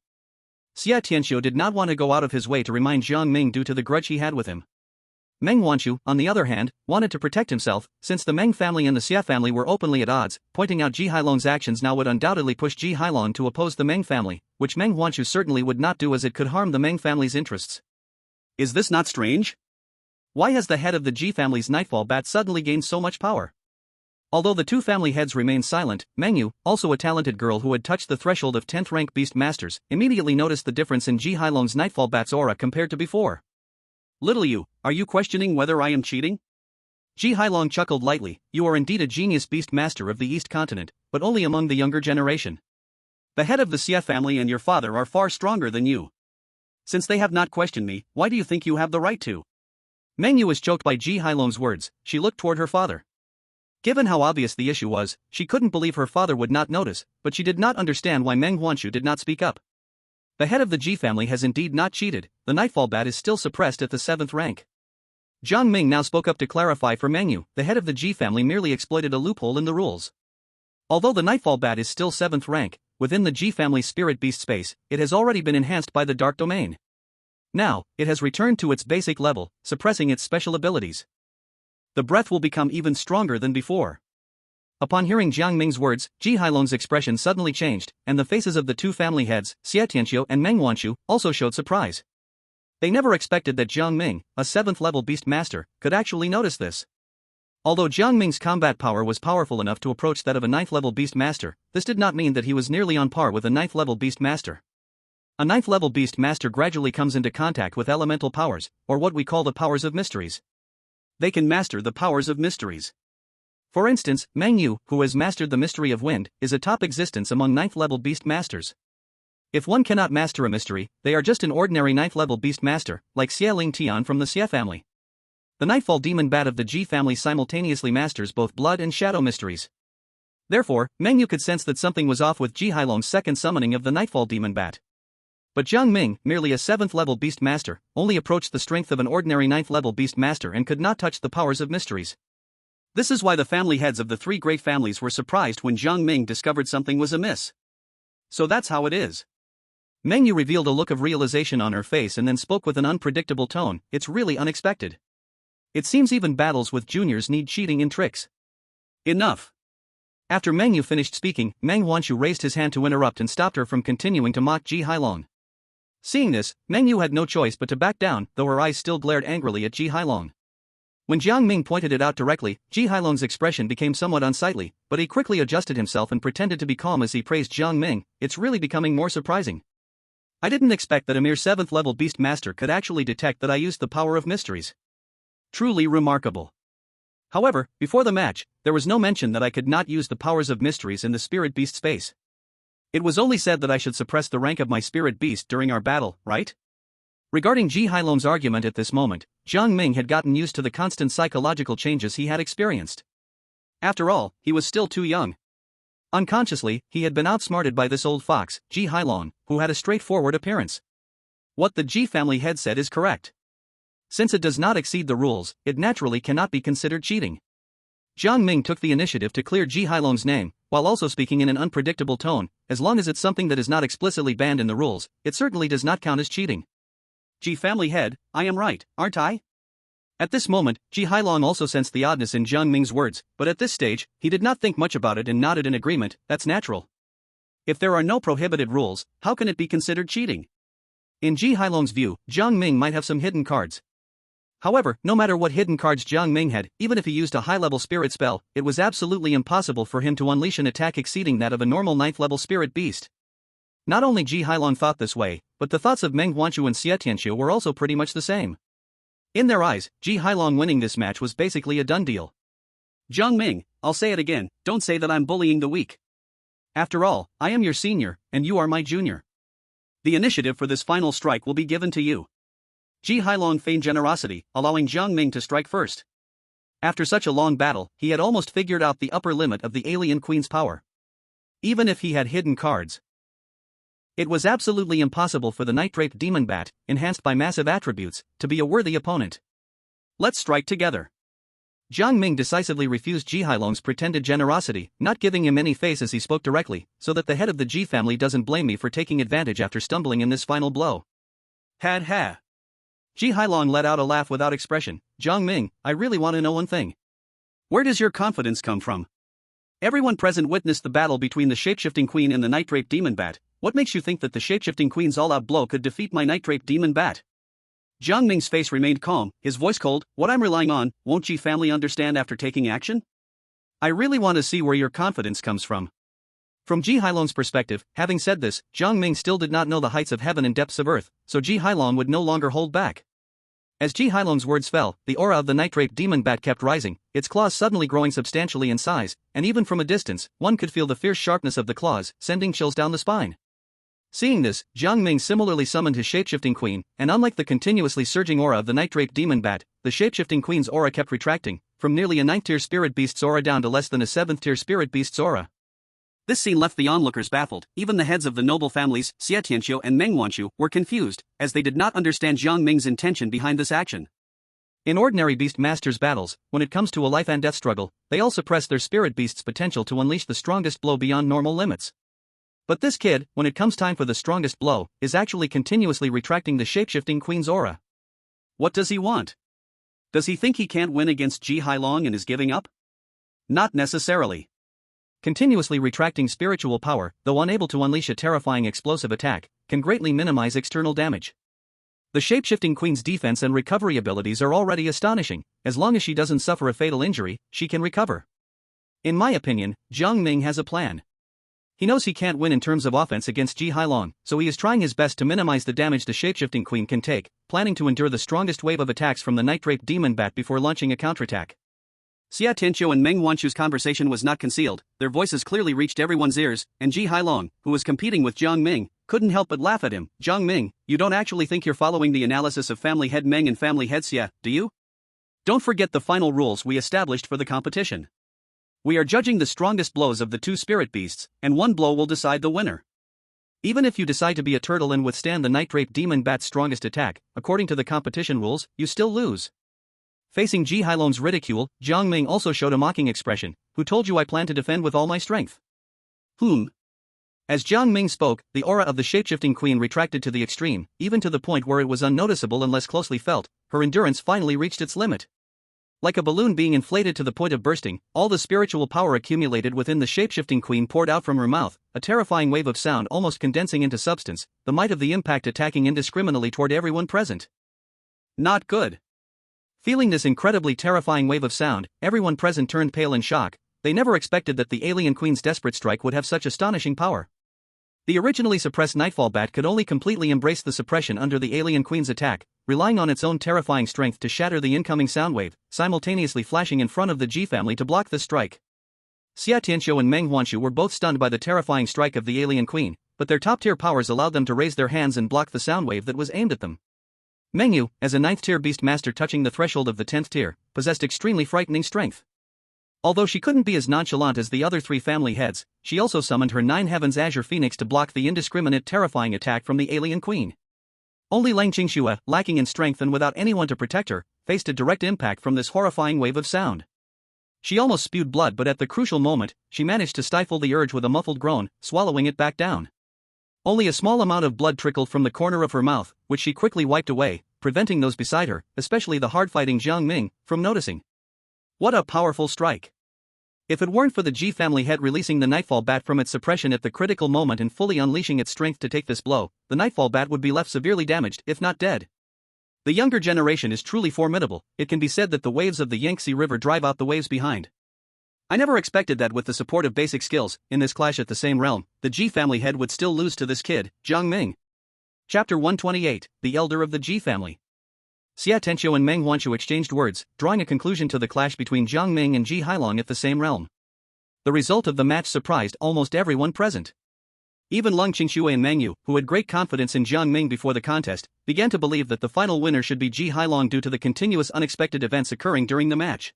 Xia Tianqiu did not want to go out of his way to remind Jiang Ming due to the grudge he had with him. Meng Huanshu, on the other hand, wanted to protect himself, since the Meng family and the Xia family were openly at odds. Pointing out Ji Hailong's actions now would undoubtedly push Ji Hailong to oppose the Meng family, which Meng Huanshu certainly would not do as it could harm the Meng family's interests. Is this not strange? Why has the head of the Ji family's Nightfall Bat suddenly gained so much power? Although the two family heads remained silent, Meng Yu, also a talented girl who had touched the threshold of 10th rank beast masters, immediately noticed the difference in Ji Hailong's Nightfall Bat's aura compared to before. Little you, are you questioning whether I am cheating? Ji Hailong chuckled lightly. You are indeed a genius beast master of the East Continent, but only among the younger generation. The head of the Xie family and your father are far stronger than you. Since they have not questioned me, why do you think you have the right to? Meng Yu was choked by Ji Hailong's words. She looked toward her father. Given how obvious the issue was, she couldn't believe her father would not notice, but she did not understand why Meng Huanshu did not speak up. The head of the Ji family has indeed not cheated. The Nightfall Bat is still suppressed at the 7th rank. Jiang Ming now spoke up to clarify for Meng Yu. The head of the Ji family merely exploited a loophole in the rules. Although the Nightfall Bat is still 7th rank, within the Ji family's spirit beast space, it has already been enhanced by the Dark Domain. Now, it has returned to its basic level, suppressing its special abilities. The breath will become even stronger than before. Upon hearing Jiang Ming's words, Ji Hailong's expression suddenly changed, and the faces of the two family heads, Xia Tianqiu and Meng Huanshu, also showed surprise. They never expected that Jiang Ming, a 7th level beast master, could actually notice this. Although Jiang Ming's combat power was powerful enough to approach that of a 9th level beast master, this did not mean that he was nearly on par with a 9th level beast master. A 9th level beast master gradually comes into contact with elemental powers, or what we call the powers of mysteries. They can master the powers of mysteries. For instance, Meng Yu, who has mastered the mystery of wind, is a top existence among 9th level beast masters. If one cannot master a mystery, they are just an ordinary 9th level beast master, like Xie Ling Tian from the Xie family. The Nightfall Demon Bat of the G family simultaneously masters both blood and shadow mysteries. Therefore, Meng Yu could sense that something was off with Ji Hailong's second summoning of the Nightfall Demon Bat. But Jiang Ming, merely a 7th level beast master, only approached the strength of an ordinary 9th level beast master and could not touch the powers of mysteries. This is why the family heads of the three great families were surprised when Jiang Ming discovered something was amiss. So that's how it is. Meng Yu revealed a look of realization on her face and then spoke with an unpredictable tone. It's really unexpected. It seems even battles with juniors need cheating and tricks. Enough. After Meng Yu finished speaking, Meng Wanshu raised his hand to interrupt and stopped her from continuing to mock Ji Hailong. Seeing this, Meng Yu had no choice but to back down, though her eyes still glared angrily at Ji Hailong. When Jiang Ming pointed it out directly, Ji Hailong's expression became somewhat unsightly, but he quickly adjusted himself and pretended to be calm as he praised Jiang Ming. It's really becoming more surprising. I didn't expect that a mere 7th level beast master could actually detect that I used the power of mysteries. Truly remarkable. However, before the match, there was no mention that I could not use the powers of mysteries in the spirit beast space. It was only said that I should suppress the rank of my spirit beast during our battle, right? Regarding Ji Hailong's argument at this moment, Jiang Ming had gotten used to the constant psychological changes he had experienced. After all, he was still too young. Unconsciously, he had been outsmarted by this old fox, Ji Hailong, who had a straightforward appearance. What the Ji family head said is correct. Since it does not exceed the rules, it naturally cannot be considered cheating. Jiang Ming took the initiative to clear Ji Hailong's name, while also speaking in an unpredictable tone. As long as it's something that is not explicitly banned in the rules, it certainly does not count as cheating. Ji family head, I am right, aren't I? At this moment, Ji Hailong also sensed the oddness in Jiang Ming's words, but at this stage, he did not think much about it and nodded in agreement. That's natural. If there are no prohibited rules, how can it be considered cheating? In Ji Hailong's view, Jiang Ming might have some hidden cards. However, no matter what hidden cards Jiang Ming had, even if he used a high-level spirit spell, it was absolutely impossible for him to unleash an attack exceeding that of a normal 9th-level spirit beast. Not only Ji Hailong thought this way, but the thoughts of Meng Wanshu and Xie Tianxiu were also pretty much the same. In their eyes, Ji Hailong winning this match was basically a done deal. Jiang Ming, I'll say it again, don't say that I'm bullying the weak. After all, I am your senior, and you are my junior. The initiative for this final strike will be given to you. Ji Hailong feigned generosity, allowing Jiang Ming to strike first. After such a long battle, he had almost figured out the upper limit of the alien queen's power. Even if he had hidden cards, it was absolutely impossible for the night-draped demon bat, enhanced by massive attributes, to be a worthy opponent. Let's strike together. Jiang Ming decisively refused Ji Hailong's pretended generosity, not giving him any face as he spoke directly, so that the head of the Ji family doesn't blame me for taking advantage after stumbling in this final blow. Had ha. Ji Hailong let out a laugh without expression. Jiang Ming, I really want to know one thing. Where does your confidence come from? Everyone present witnessed the battle between the shapeshifting queen and the night-draped demon bat. What makes you think that the shapeshifting queen's all-out blow could defeat my night-draped demon bat? Jiang Ming's face remained calm, his voice cold. What I'm relying on, won't Ji family understand after taking action? I really want to see where your confidence comes from. From Ji Hailong's perspective, having said this, Jiang Ming still did not know the heights of heaven and depths of earth, so Ji Hailong would no longer hold back. As Ji Hailong's words fell, the aura of the night-draped demon bat kept rising, its claws suddenly growing substantially in size, and even from a distance, one could feel the fierce sharpness of the claws, sending chills down the spine. Seeing this, Jiang Ming similarly summoned his shapeshifting queen, and unlike the continuously surging aura of the night-draped demon bat, the shapeshifting queen's aura kept retracting, from nearly a 9th-tier spirit beast's aura down to less than a 7th-tier spirit beast's aura. This scene left the onlookers baffled. Even the heads of the noble families, Xie Tianxiu and Meng Wanshu, were confused, as they did not understand Jiang Ming's intention behind this action. In ordinary beast masters battles, when it comes to a life and death struggle, they all suppress their spirit beast's potential to unleash the strongest blow beyond normal limits. But this kid, when it comes time for the strongest blow, is actually continuously retracting the shapeshifting queen's aura. What does he want? Does he think he can't win against Ji Hailong and is giving up? Not necessarily. Continuously retracting spiritual power, though unable to unleash a terrifying explosive attack, can greatly minimize external damage. The shapeshifting queen's defense and recovery abilities are already astonishing. As long as she doesn't suffer a fatal injury, she can recover. In my opinion, Jiang Ming has a plan. He knows he can't win in terms of offense against Ji Hailong, so he is trying his best to minimize the damage the shapeshifting queen can take, planning to endure the strongest wave of attacks from the night-draped demon bat before launching a counterattack. Xie Tianxiu and Meng Wanshu's conversation was not concealed, their voices clearly reached everyone's ears, and Ji Hailong, who was competing with Jiang Ming, couldn't help but laugh at him. Jiang Ming, you don't actually think you're following the analysis of family head Meng and family head Xie, do you? Don't forget the final rules we established for the competition. We are judging the strongest blows of the two spirit beasts, and one blow will decide the winner. Even if you decide to be a turtle and withstand the night-draped demon bat's strongest attack, according to the competition rules, you still lose. Facing Ji Hailong's ridicule, Jiang Ming also showed a mocking expression. Who told you I plan to defend with all my strength? As Jiang Ming spoke, the aura of the shapeshifting queen retracted to the extreme, even to the point where it was unnoticeable and less closely felt. Her endurance finally reached its limit. Like a balloon being inflated to the point of bursting, all the spiritual power accumulated within the shapeshifting queen poured out from her mouth, a terrifying wave of sound almost condensing into substance, the might of the impact attacking indiscriminately toward everyone present. Not good. Feeling this incredibly terrifying wave of sound, everyone present turned pale in shock. They never expected that the alien queen's desperate strike would have such astonishing power. The originally suppressed Nightfall Bat could only completely embrace the suppression under the alien queen's attack, relying on its own terrifying strength to shatter the incoming sound wave, simultaneously flashing in front of the G family to block the strike. Xia Tianxiu and Meng Huanshu were both stunned by the terrifying strike of the alien queen, but their top-tier powers allowed them to raise their hands and block the sound wave that was aimed at them. Mengyu, as a 9th-tier beast master touching the threshold of the 10th tier, possessed extremely frightening strength. Although she couldn't be as nonchalant as the other three family heads, she also summoned her 9 Heavens Azure Phoenix to block the indiscriminate terrifying attack from the alien queen. Only Lang Qingxue, lacking in strength and without anyone to protect her, faced a direct impact from this horrifying wave of sound. She almost spewed blood, but at the crucial moment, she managed to stifle the urge with a muffled groan, swallowing it back down. Only a small amount of blood trickled from the corner of her mouth, which she quickly wiped away, preventing those beside her, especially the hard-fighting Jiang Ming, from noticing. What a powerful strike! If it weren't for the G family head releasing the Nightfall Bat from its suppression at the critical moment and fully unleashing its strength to take this blow, the Nightfall Bat would be left severely damaged, if not dead. The younger generation is truly formidable. It can be said that the waves of the Yangtze River drive out the waves behind. I never expected that with the support of basic skills, in this clash at the same realm, the G family head would still lose to this kid, Jiang Ming. Chapter 128, The Elder of the G Family. Xia Tianxiu and Meng Huanshu exchanged words, drawing a conclusion to the clash between Jiang Ming and Ji Hailong at the same realm. The result of the match surprised almost everyone present. Even Lang Qingxue and Mengyu, who had great confidence in Jiang Ming before the contest, began to believe that the final winner should be Ji Hailong due to the continuous unexpected events occurring during the match.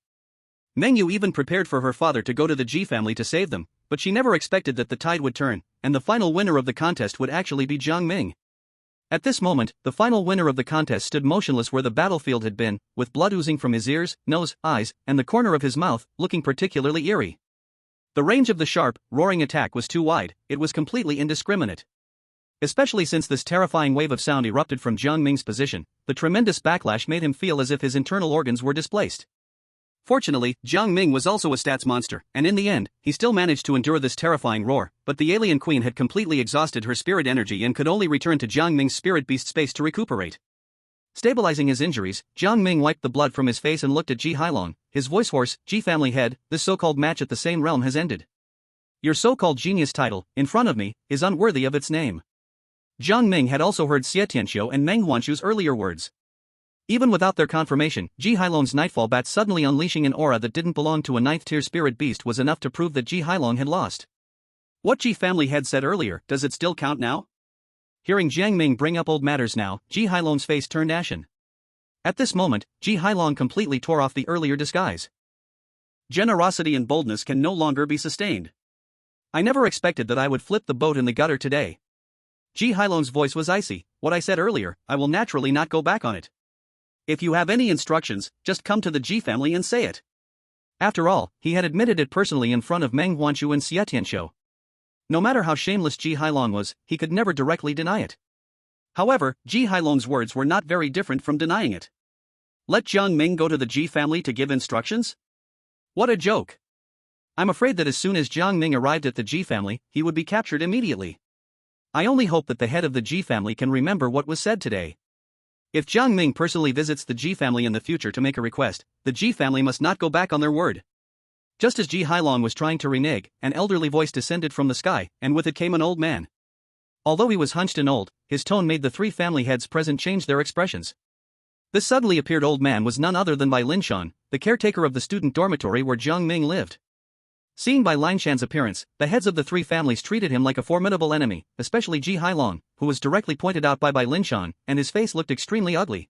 Mengyu even prepared for her father to go to the Ji family to save them, but she never expected that the tide would turn, and the final winner of the contest would actually be Jiang Ming. At this moment, the final winner of the contest stood motionless where the battlefield had been, with blood oozing from his ears, nose, eyes, and the corner of his mouth, looking particularly eerie. The range of the sharp, roaring attack was too wide, it was completely indiscriminate. Especially since this terrifying wave of sound erupted from Jiang Ming's position, the tremendous backlash made him feel as if his internal organs were displaced. Fortunately, Jiang Ming was also a stats monster, and in the end, he still managed to endure this terrifying roar, but the alien queen had completely exhausted her spirit energy and could only return to Jiang Ming's spirit beast space to recuperate. Stabilizing his injuries, Jiang Ming wiped the blood from his face and looked at Ji Hailong, his voice hoarse. Ji family head, this so-called match at the same realm has ended. Your so-called genius title, in front of me, is unworthy of its name. Jiang Ming had also heard Xia Tianxiu and Meng Huanshu's earlier words. Even without their confirmation, Ji Hailong's Nightfall Bat suddenly unleashing an aura that didn't belong to a 9th-tier spirit beast was enough to prove that Ji Hailong had lost. What Ji family had said earlier, does it still count now? Hearing Jiang Ming bring up old matters now, Ji Hailong's face turned ashen. At this moment, Ji Hailong completely tore off the earlier disguise. Generosity and boldness can no longer be sustained. I never expected that I would flip the boat in the gutter today. Ji Hailong's voice was icy. What I said earlier, I will naturally not go back on it. If you have any instructions, just come to the Ji family and say it. After all, he had admitted it personally in front of Meng Huanshu and Xia Tianxiu. No matter how shameless Ji Hailong was, he could never directly deny it. However, Ji Hailong's words were not very different from denying it. Let Jiang Ming go to the Ji family to give instructions? What a joke. I'm afraid that as soon as Jiang Ming arrived at the Ji family, he would be captured immediately. I only hope that the head of the Ji family can remember what was said today. If Jiang Ming personally visits the Ji family in the future to make a request, the Ji family must not go back on their word. Just as Ji Hailong was trying to renege, an elderly voice descended from the sky, and with it came an old man. Although he was hunched and old, his tone made the three family heads present change their expressions. This suddenly appeared old man was none other than Bai Linshan, the caretaker of the student dormitory where Jiang Ming lived. Seeing Bai Linshan's appearance, the heads of the three families treated him like a formidable enemy, especially Ji Hailong, who was directly pointed out by Bai Linshan, and his face looked extremely ugly.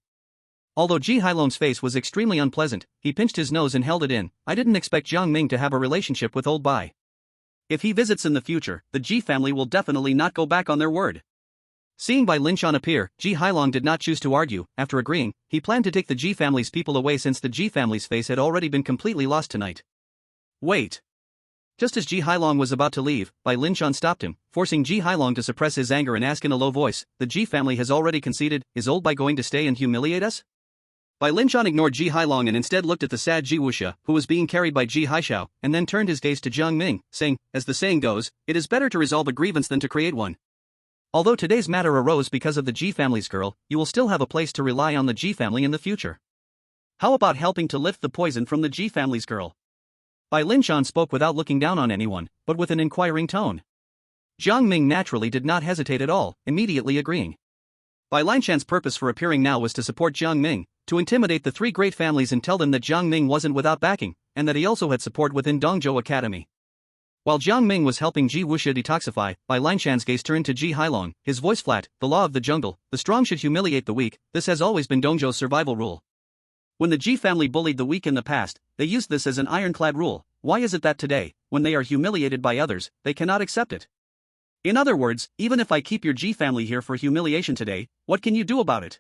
Although Ji Hailong's face was extremely unpleasant, he pinched his nose and held it in. I didn't expect Jiang Ming to have a relationship with old Bai. If he visits in the future, the G family will definitely not go back on their word. Seeing Bai Linshan appear, Ji Hailong did not choose to argue. After agreeing, he planned to take the Ji family's people away since the Ji family's face had already been completely lost tonight. Wait. Just as Ji Hailong was about to leave, Bai Linshan stopped him, forcing Ji Hailong to suppress his anger and ask in a low voice, the Ji family has already conceded, is old Bai going to stay and humiliate us? Bai Linshan ignored Ji Hailong and instead looked at the sad Ji Wuxia, who was being carried by Ji Haishao, and then turned his gaze to Jiang Ming, saying, as the saying goes, it is better to resolve a grievance than to create one. Although today's matter arose because of the Ji family's girl, you will still have a place to rely on the Ji family in the future. How about helping to lift the poison from the Ji family's girl? Bai Linshan spoke without looking down on anyone, but with an inquiring tone. Jiang Ming naturally did not hesitate at all, immediately agreeing. Bai Linshan's purpose for appearing now was to support Jiang Ming, to intimidate the three great families and tell them that Jiang Ming wasn't without backing, and that he also had support within Dongzhou Academy. While Jiang Ming was helping Ji Wuxia detoxify, Bai Linshan's gaze turned to Ji Hailong, his voice flat, the law of the jungle, the strong should humiliate the weak, this has always been Dongzhou's survival rule. When the Ji family bullied the weak in the past, they used this as an ironclad rule. Why is it that today, when they are humiliated by others, they cannot accept it? In other words, even if I keep your Ji family here for humiliation today, what can you do about it?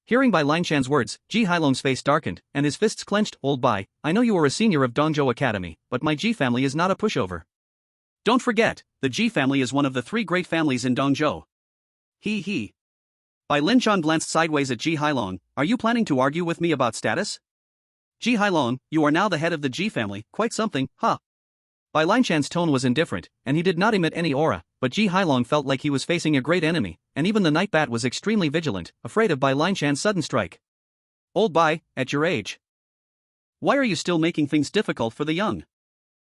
Hearing Bai Linshan's words, Ji Hailong's face darkened, and his fists clenched. Old Bai, I know you are a senior of Dongzhou Academy, but my Ji family is not a pushover. Don't forget, the Ji family is one of the three great families in Dongzhou. He. Bai Linshan glanced sideways at Ji Hailong, are you planning to argue with me about status? Ji Hailong, you are now the head of the Ji family, quite something, huh? Bai Linshan's tone was indifferent, and he did not emit any aura, but Ji Hailong felt like he was facing a great enemy, and even the night bat was extremely vigilant, afraid of Bai Linshan's sudden strike. Old Bai, at your age, why are you still making things difficult for the young?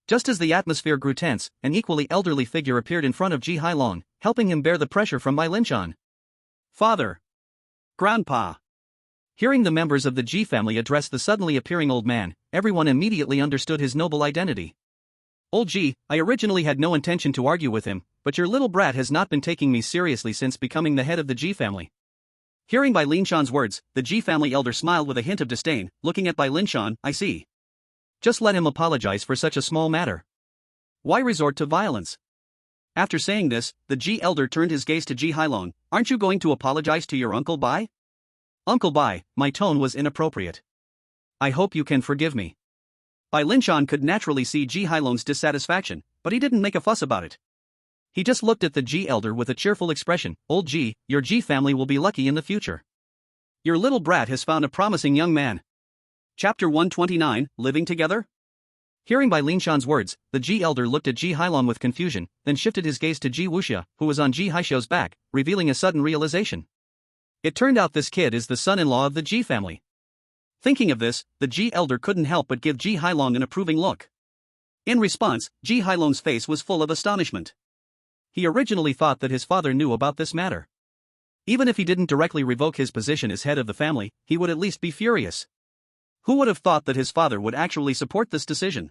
Just as the atmosphere grew tense, an equally elderly figure appeared in front of Ji Hailong, helping him bear the pressure from Bai Linshan. Father. Grandpa. Hearing the members of the Ji family address the suddenly appearing old man, everyone immediately understood his noble identity. Old Ji, I originally had no intention to argue with him, but your little brat has not been taking me seriously since becoming the head of the Ji family. Hearing Bai Linshan's words, the Ji family elder smiled with a hint of disdain, looking at Bai Linshan, I see. Just let him apologize for such a small matter. Why resort to violence? After saying this, the Ji elder turned his gaze to Ji Hailong, aren't you going to apologize to your Uncle Bai? Uncle Bai, my tone was inappropriate. I hope you can forgive me. Bai Linshan could naturally see Ji Hailong's dissatisfaction, but he didn't make a fuss about it. He just looked at the Ji elder with a cheerful expression, Old Ji, your Ji family will be lucky in the future. Your little brat has found a promising young man. Chapter 129, Living Together? Hearing Bai Linshan's words, the Ji elder looked at Ji Hailong with confusion, then shifted his gaze to Ji Wuxia, who was on Ji Haishao's back, revealing a sudden realization. It turned out this kid is the son-in-law of the Ji family. Thinking of this, the Ji elder couldn't help but give Ji Hailong an approving look. In response, Ji Hailong's face was full of astonishment. He originally thought that his father knew about this matter. Even if he didn't directly revoke his position as head of the family, he would at least be furious. Who would have thought that his father would actually support this decision?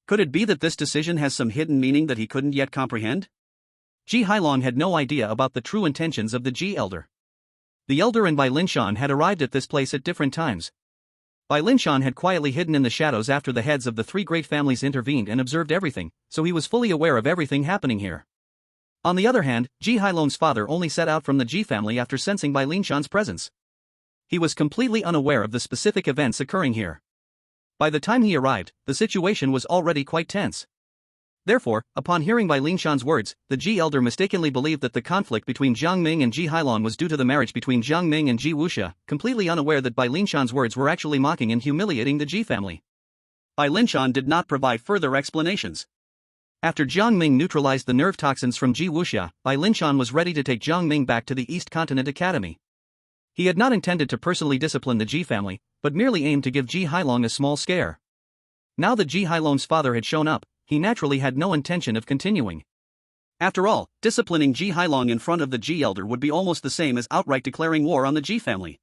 Could it be that this decision has some hidden meaning that he couldn't yet comprehend? Ji Hailong had no idea about the true intentions of the Ji elder. The elder and Bai Linshan had arrived at this place at different times. Bai Linshan had quietly hidden in the shadows after the heads of the three great families intervened and observed everything, so he was fully aware of everything happening here. On the other hand, Ji Hailong's father only set out from the Ji family after sensing Bai Linshan's presence. He was completely unaware of the specific events occurring here. By the time he arrived, the situation was already quite tense. Therefore, upon hearing Bai Linshan's words, the Ji elder mistakenly believed that the conflict between Jiang Ming and Ji Hailong was due to the marriage between Jiang Ming and Ji Wuxia, completely unaware that Bai Linshan's words were actually mocking and humiliating the Ji family. Bai Linshan did not provide further explanations. After Jiang Ming neutralized the nerve toxins from Ji Wuxia, Bai Linshan was ready to take Jiang Ming back to the East Continent Academy. He had not intended to personally discipline the Ji family, but merely aimed to give Ji Hailong a small scare. Now that Ji Hailong's father had shown up, he naturally had no intention of continuing. After all, disciplining Ji Hailong in front of the Ji elder would be almost the same as outright declaring war on the Ji family.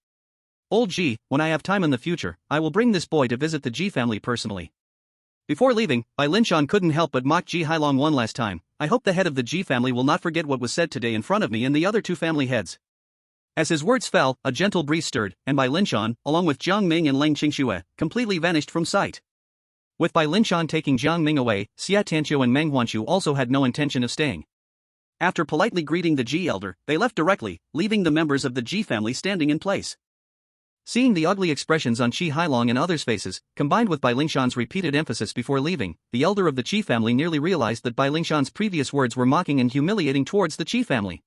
Old Ji, when I have time in the future, I will bring this boy to visit the Ji family personally. Before leaving, Bai Linshan couldn't help but mock Ji Hailong one last time. I hope the head of the Ji family will not forget what was said today in front of me and the other two family heads. As his words fell, a gentle breeze stirred, and Bai Linshan, along with Jiang Ming and Lang Qingxue, completely vanished from sight. With Bai Linshan taking Jiang Ming away, Xia Tianqiu and Meng Huanshu also had no intention of staying. After politely greeting the G elder, they left directly, leaving the members of the G family standing in place. Seeing the ugly expressions on Qi Hailong and others' faces, combined with Bai Lingshan's repeated emphasis before leaving, the elder of the Qi family nearly realized that Bai Lingshan's previous words were mocking and humiliating towards the Qi family.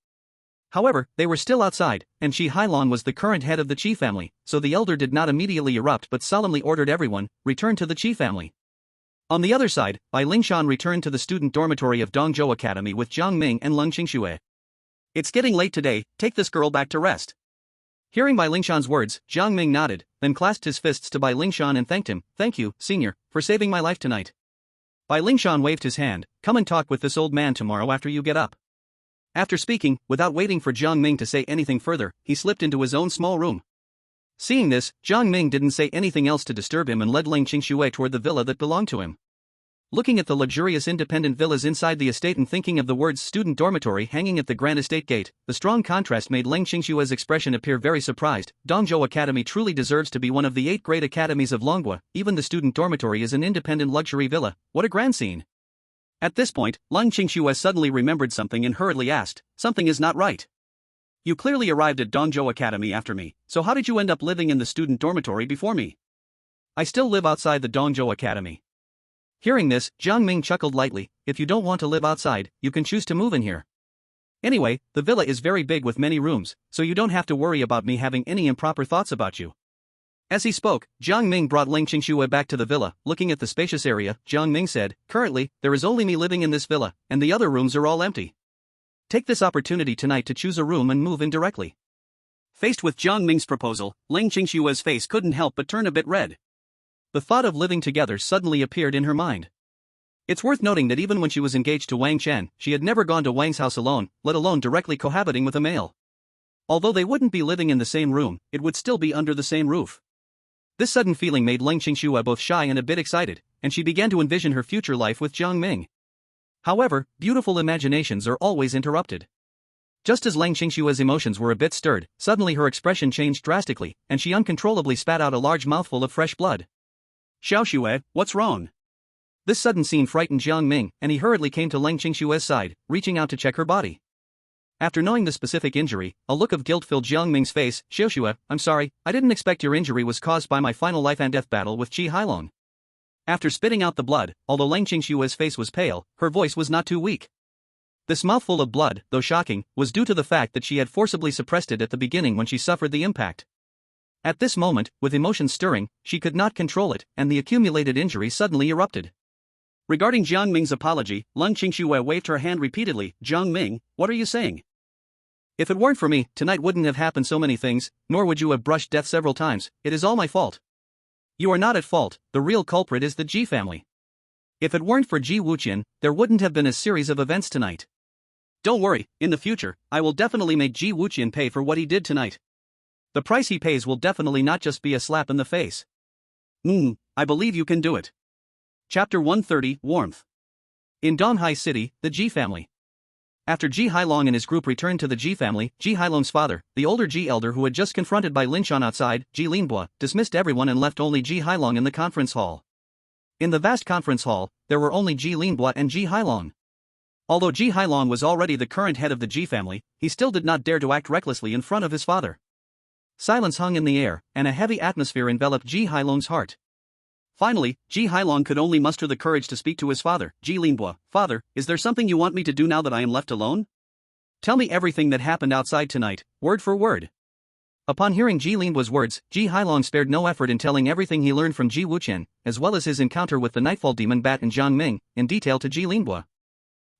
However, they were still outside, and Qi Hailong was the current head of the Qi family, so the elder did not immediately erupt but solemnly ordered everyone, return to the Qi family. On the other side, Bai Lingshan returned to the student dormitory of Dongzhou Academy with Jiang Ming and Lang Qingxue. It's getting late today, take this girl back to rest. Hearing Bai Lingshan's words, Jiang Ming nodded, then clasped his fists to Bai Lingshan and thanked him. Thank you, senior, for saving my life tonight. Bai Lingshan waved his hand. Come and talk with this old man tomorrow after you get up. After speaking, without waiting for Jiang Ming to say anything further, he slipped into his own small room. Seeing this, Jiang Ming didn't say anything else to disturb him and led Lang Qingxue toward the villa that belonged to him. Looking at the luxurious independent villas inside the estate and thinking of the words student dormitory hanging at the grand estate gate, the strong contrast made Lang Qingxue's expression appear very surprised. Dongzhou Academy truly deserves to be one of the 8 great academies of Longhua. Even the student dormitory is an independent luxury villa. What a grand scene. At this point, Lang Qingxue suddenly remembered something and hurriedly asked, something is not right. You clearly arrived at Dongzhou Academy after me, so how did you end up living in the student dormitory before me? I still live outside the Dongzhou Academy. Hearing this, Jiang Ming chuckled lightly. If you don't want to live outside, you can choose to move in here. Anyway, the villa is very big with many rooms, so you don't have to worry about me having any improper thoughts about you. As he spoke, Jiang Ming brought Lang Qingxue back to the villa. Looking at the spacious area, Jiang Ming said, currently, there is only me living in this villa, and the other rooms are all empty. Take this opportunity tonight to choose a room and move in directly. Faced with Jiang Ming's proposal, Lang Qingxue's face couldn't help but turn a bit red. The thought of living together suddenly appeared in her mind. It's worth noting that even when she was engaged to Wang Chen, she had never gone to Wang's house alone, let alone directly cohabiting with a male. Although they wouldn't be living in the same room, it would still be under the same roof. This sudden feeling made Lang Qingxue both shy and a bit excited, and she began to envision her future life with Jiang Ming. However, beautiful imaginations are always interrupted. Just as Lang Qingxue's emotions were a bit stirred, suddenly her expression changed drastically, and she uncontrollably spat out a large mouthful of fresh blood. Xiaoxue, what's wrong? This sudden scene frightened Jiang Ming, and he hurriedly came to Lang Qingxue's side, reaching out to check her body. After knowing the specific injury, a look of guilt filled Jiang Ming's face. Xiaoxue, I'm sorry, I didn't expect your injury was caused by my final life and death battle with Qi Hailong. After spitting out the blood, although Lang Qingxue's face was pale, her voice was not too weak. This mouthful of blood, though shocking, was due to the fact that she had forcibly suppressed it at the beginning when she suffered the impact. At this moment, with emotions stirring, she could not control it, and the accumulated injury suddenly erupted. Regarding Jiang Ming's apology, Lang Qingxue waved her hand repeatedly. Jiang Ming, what are you saying? If it weren't for me, tonight wouldn't have happened so many things, nor would you have brushed death several times. It is all my fault. You are not at fault, the real culprit is the Ji family. If it weren't for Ji Wuqian, there wouldn't have been a series of events tonight. Don't worry, in the future, I will definitely make Ji Wuqian pay for what he did tonight. The price he pays will definitely not just be a slap in the face. I believe you can do it. Chapter 130, Warmth. In Donghai City, the Ji family. After Ji Hailong and his group returned to the Ji family, Ji Hailong's father, the older Ji elder who had just confronted Bai Linshan outside, Ji Linbua, dismissed everyone and left only Ji Hailong in the conference hall. In the vast conference hall, there were only Ji Linbua and Ji Hailong. Although Ji Hailong was already the current head of the Ji family, he still did not dare to act recklessly in front of his father. Silence hung in the air, and a heavy atmosphere enveloped Ji Hailong's heart. Finally, Ji Hailong could only muster the courage to speak to his father. Ji Linbua, father, is there something you want me to do now that I am left alone? Tell me everything that happened outside tonight, word for word. Upon hearing Ji Linbua's words, Ji Hailong spared no effort in telling everything he learned from Ji Wuqian, as well as his encounter with the Nightfall Demon Bat and Jiang Ming, in detail to Ji Linbua.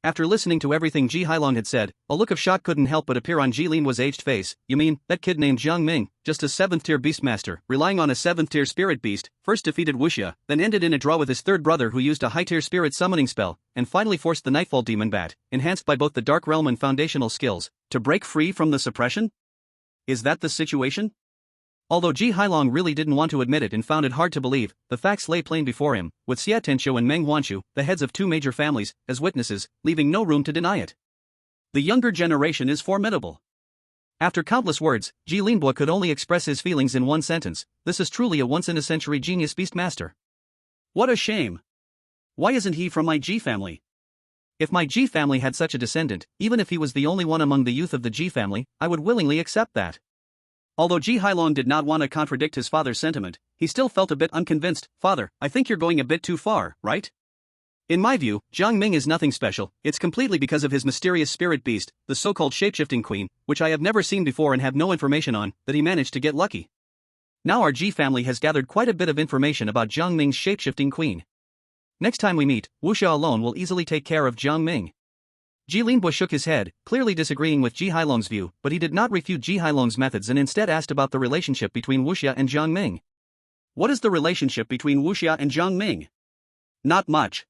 After listening to everything Ji Hailong had said, a look of shock couldn't help but appear on Ji Linbua's aged face. You mean, that kid named Jiang Ming, just a 7th-tier beastmaster, relying on a 7th-tier spirit beast, first defeated Wuxia, then ended in a draw with his third brother who used a high-tier spirit summoning spell, and finally forced the Nightfall Demon Bat, enhanced by both the Dark Realm and foundational skills, to break free from the suppression? Is that the situation? Although Ji Hailong really didn't want to admit it and found it hard to believe, the facts lay plain before him, with Xia Tianqiu and Meng Huanshu, the heads of 2 major families, as witnesses, leaving no room to deny it. The younger generation is formidable. After countless words, Ji Linbo could only express his feelings in one sentence: this is truly a once-in-a-century genius beastmaster. What a shame. Why isn't he from my G family? If my G family had such a descendant, even if he was the only one among the youth of the G family, I would willingly accept that. Although Ji Hailong did not want to contradict his father's sentiment, he still felt a bit unconvinced. Father, I think you're going a bit too far, right? In my view, Jiang Ming is nothing special. It's completely because of his mysterious spirit beast, the so-called shapeshifting queen, which I have never seen before and have no information on, that he managed to get lucky. Now our Ji family has gathered quite a bit of information about Jiang Ming's shapeshifting queen. Next time we meet, Wuxia alone will easily take care of Jiang Ming. Ji Linbo shook his head, clearly disagreeing with Ji Hailong's view, but he did not refute Ji Hailong's methods and instead asked about the relationship between Wuxia and Jiang Ming. What is the relationship between Wuxia and Jiang Ming? Not much.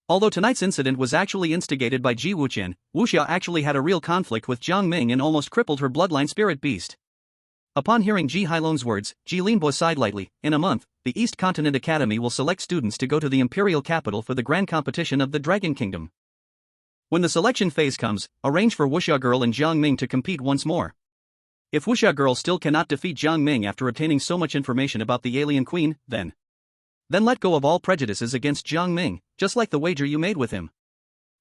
Although tonight's incident was actually instigated by Ji Wuqian, Wuxia actually had a real conflict with Jiang Ming and almost crippled her bloodline spirit beast. Upon hearing Ji Hailong's words, Ji Linbo sighed lightly. In a month, the East Continent Academy will select students to go to the imperial capital for the grand competition of the Dragon Kingdom. When the selection phase comes, arrange for Wuxia Girl and Jiang Ming to compete once more. If Wuxia Girl still cannot defeat Jiang Ming after obtaining so much information about the alien queen, then let go of all prejudices against Jiang Ming, just like the wager you made with him.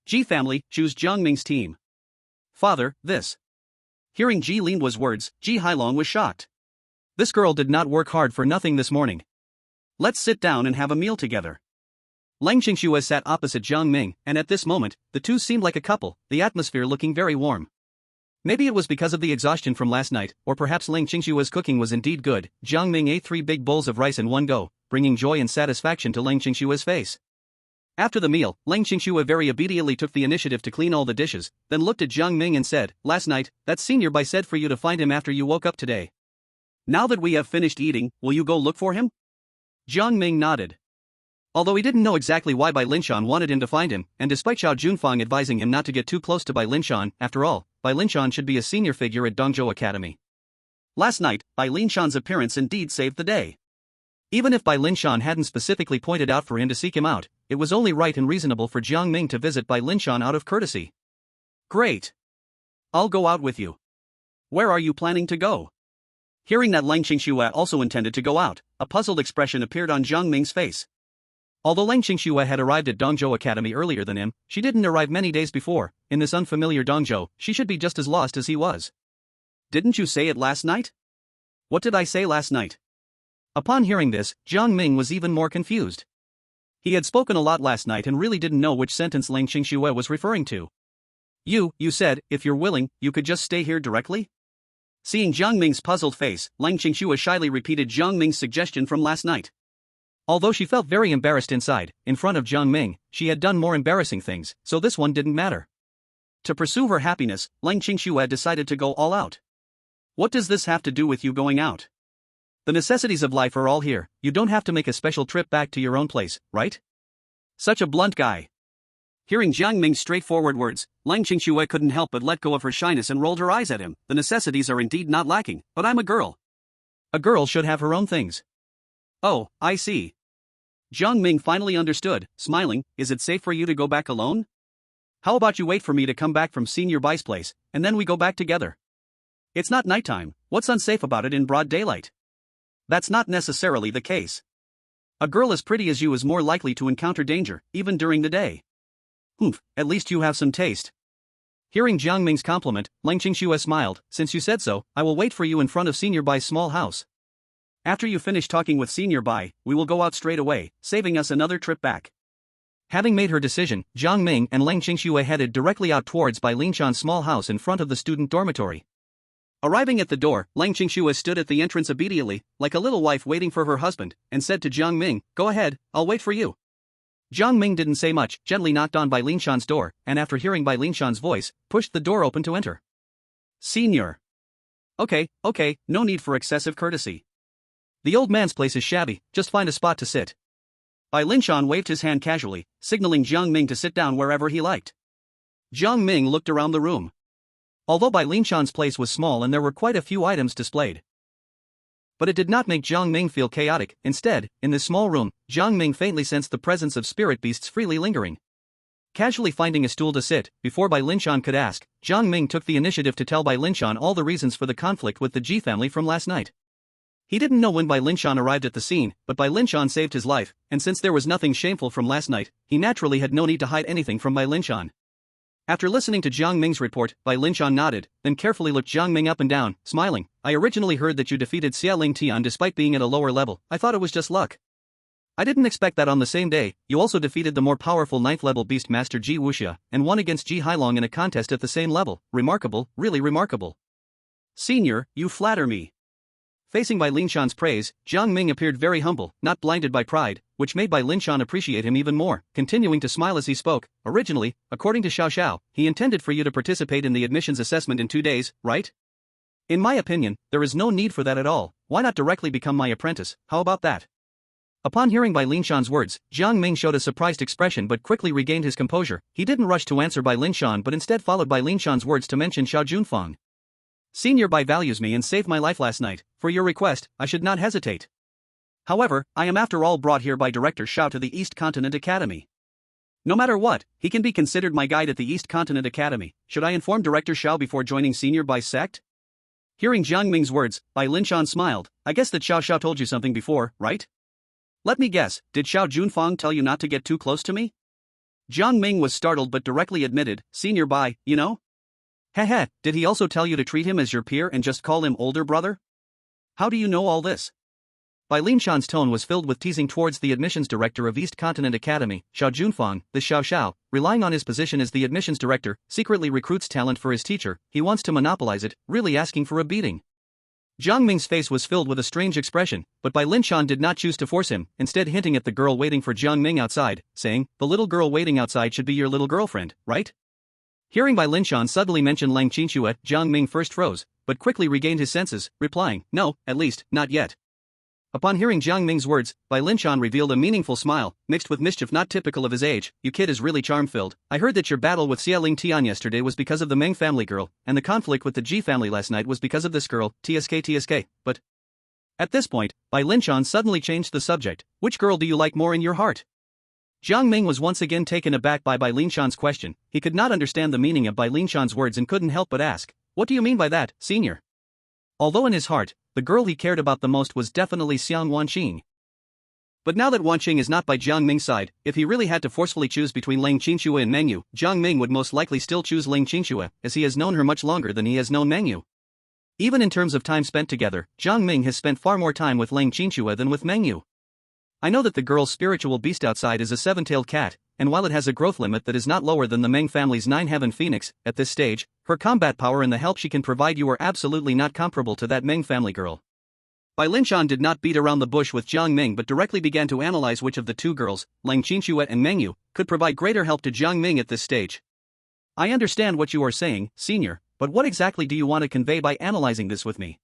Ji family, choose Jiang Ming's team. Father, this. Hearing Ji Linbo's words, Ji Hailong was shocked. This girl did not work hard for nothing this morning. Let's sit down and have a meal together. Lang Qingxue sat opposite Jiang Ming, and at this moment, the two seemed like a couple, the atmosphere looking very warm. Maybe it was because of the exhaustion from last night, or perhaps Lang Qingxue's cooking was indeed good. Jiang Ming ate 3 big bowls of rice in one go, bringing joy and satisfaction to Lang Qingxue's face. After the meal, Lang Qingxue very obediently took the initiative to clean all the dishes, then looked at Jiang Ming and said, "Last night, that senior boy said for you to find him after you woke up today. Now that we have finished eating, will you go look for him?" Jiang Ming nodded. Although he didn't know exactly why Bai Linshan wanted him to find him, and despite Xiao Junfang advising him not to get too close to Bai Linshan, after all, Bai Linshan should be a senior figure at Dongzhou Academy. Last night, Bai Linshan's appearance indeed saved the day. Even if Bai Linshan hadn't specifically pointed out for him to seek him out, it was only right and reasonable for Jiang Ming to visit Bai Linshan out of courtesy. Great. I'll go out with you. Where are you planning to go? Hearing that Lang Qingxue also intended to go out, a puzzled expression appeared on Jiang Ming's face. Although Lang Qingxue had arrived at Dongzhou Academy earlier than him, she didn't arrive many days before. In this unfamiliar Dongzhou, she should be just as lost as he was. Didn't you say it last night? What did I say last night? Upon hearing this, Jiang Ming was even more confused. He had spoken a lot last night and really didn't know which sentence Lang Qingxue was referring to. You said, if you're willing, you could just stay here directly? Seeing Jiang Ming's puzzled face, Lang Qingxue shyly repeated Jiang Ming's suggestion from last night. Although she felt very embarrassed inside, in front of Jiang Ming, she had done more embarrassing things, so this one didn't matter. To pursue her happiness, Lang Qingxue decided to go all out. What does this have to do with you going out? The necessities of life are all here. You don't have to make a special trip back to your own place, right? Such a blunt guy. Hearing Jiang Ming's straightforward words, Lang Qingxue couldn't help but let go of her shyness and rolled her eyes at him. The necessities are indeed not lacking, but I'm a girl. A girl should have her own things. Oh, I see. Jiang Ming finally understood, smiling. Is it safe for you to go back alone? How about you wait for me to come back from Senior Bai's place, and then we go back together? It's not nighttime. What's unsafe about it in broad daylight? That's not necessarily the case. A girl as pretty as you is more likely to encounter danger, even during the day. Humph, at least you have some taste. Hearing Jiang Ming's compliment, Lang Qingxue smiled. Since you said so, I will wait for you in front of Senior Bai's small house. After you finish talking with Senior Bai, we will go out straight away, saving us another trip back. Having made her decision, Jiang Ming and Lang Qingxue headed directly out towards Bai Linshan's small house in front of the student dormitory. Arriving at the door, Lang Qingxue stood at the entrance obediently, like a little wife waiting for her husband, and said to Jiang Ming, "Go ahead, I'll wait for you." Jiang Ming didn't say much, gently knocked on Bai Linshan's door, and after hearing Bai Linshan's voice, pushed the door open to enter. "Senior." Okay, no need for excessive courtesy. The old man's place is shabby, just find a spot to sit. Bai Linshan waved his hand casually, signaling Jiang Ming to sit down wherever he liked. Jiang Ming looked around the room. Although Bai Linshan's place was small and there were quite a few items displayed, but it did not make Jiang Ming feel chaotic. Instead, in this small room, Jiang Ming faintly sensed the presence of spirit beasts freely lingering. Casually finding a stool to sit, before Bai Linshan could ask, Jiang Ming took the initiative to tell Bai Linshan all the reasons for the conflict with the G family from last night. He didn't know when Bai Linshan arrived at the scene, but Bai Linshan saved his life, and since there was nothing shameful from last night, he naturally had no need to hide anything from Bai Linshan. After listening to Jiang Ming's report, Bai Linshan nodded, then carefully looked Jiang Ming up and down, smiling. I originally heard that you defeated Xia Ling Tian despite being at a lower level. I thought it was just luck. I didn't expect that on the same day. You also defeated the more powerful 9th level beast master Ji Wuxia, and won against Ji Hailong in a contest at the same level. Remarkable, really remarkable. Senior, you flatter me. Facing Bai Linshan's praise, Jiang Ming appeared very humble, not blinded by pride, which made Bai Linshan appreciate him even more, continuing to smile as he spoke. Originally, according to Xiao Xiao, he intended for you to participate in the admissions assessment in 2 days, right? In my opinion, there is no need for that at all. Why not directly become my apprentice? How about that? Upon hearing Bai Linshan's words, Jiang Ming showed a surprised expression but quickly regained his composure. He didn't rush to answer Bai Linshan but instead followed Bai Linshan's words to mention Xiao Junfang. Senior Bai values me and saved my life last night. For your request, I should not hesitate. However, I am after all brought here by Director Xiao to the East Continent Academy. No matter what, he can be considered my guide at the East Continent Academy. Should I inform Director Xiao before joining Senior Bai's sect? Hearing Jiang Ming's words, Bai Linshan smiled. I guess that Xiao Xiao told you something before, right? Let me guess, did Xiao Junfang tell you not to get too close to me? Jiang Ming was startled but directly admitted, Senior Bai, you know? Heh, did he also tell you to treat him as your peer and just call him older brother? How do you know all this? Bai Linshan's tone was filled with teasing towards the admissions director of East Continent Academy, Xiao Junfang. The Xiao Xiao, relying on his position as the admissions director, secretly recruits talent for his teacher. He wants to monopolize it, really asking for a beating. Jiang Ming's face was filled with a strange expression, but Bai Linshan did not choose to force him, instead hinting at the girl waiting for Jiang Ming outside, saying, the little girl waiting outside should be your little girlfriend, right? Hearing Bai Linshan suddenly mention Lang Qinxue, Jiang Ming first froze, but quickly regained his senses, replying, no, at least, not yet. Upon hearing Jiang Ming's words, Bai Linshan revealed a meaningful smile, mixed with mischief not typical of his age. You kid is really charm-filled. I heard that your battle with Xia Ling Tian yesterday was because of the Meng family girl, and the conflict with the Ji family last night was because of this girl, TSK, but... At this point, Bai Linshan suddenly changed the subject. Which girl do you like more in your heart? Jiang Ming was once again taken aback by Bai Linshan's question. He could not understand the meaning of Bai Linshan's words and couldn't help but ask, what do you mean by that, senior? Although in his heart, the girl he cared about the most was definitely Xiang Wanqing. But now that Wanqing is not by Jiang Ming's side, if he really had to forcefully choose between Lang Qinxue and Meng Yu, Jiang Ming would most likely still choose Lang Qinxue, as he has known her much longer than he has known Meng Yu. Even in terms of time spent together, Jiang Ming has spent far more time with Lang Qinxue than with Meng Yu. I know that the girl's spiritual beast outside is a 7-tailed cat, and while it has a growth limit that is not lower than the Meng family's 9-heaven phoenix, at this stage, her combat power and the help she can provide you are absolutely not comparable to that Meng family girl. Bai Linshan did not beat around the bush with Jiang Ming but directly began to analyze which of the two girls, Lang Qinxue and Meng Yu, could provide greater help to Jiang Ming at this stage. I understand what you are saying, senior, but what exactly do you want to convey by analyzing this with me?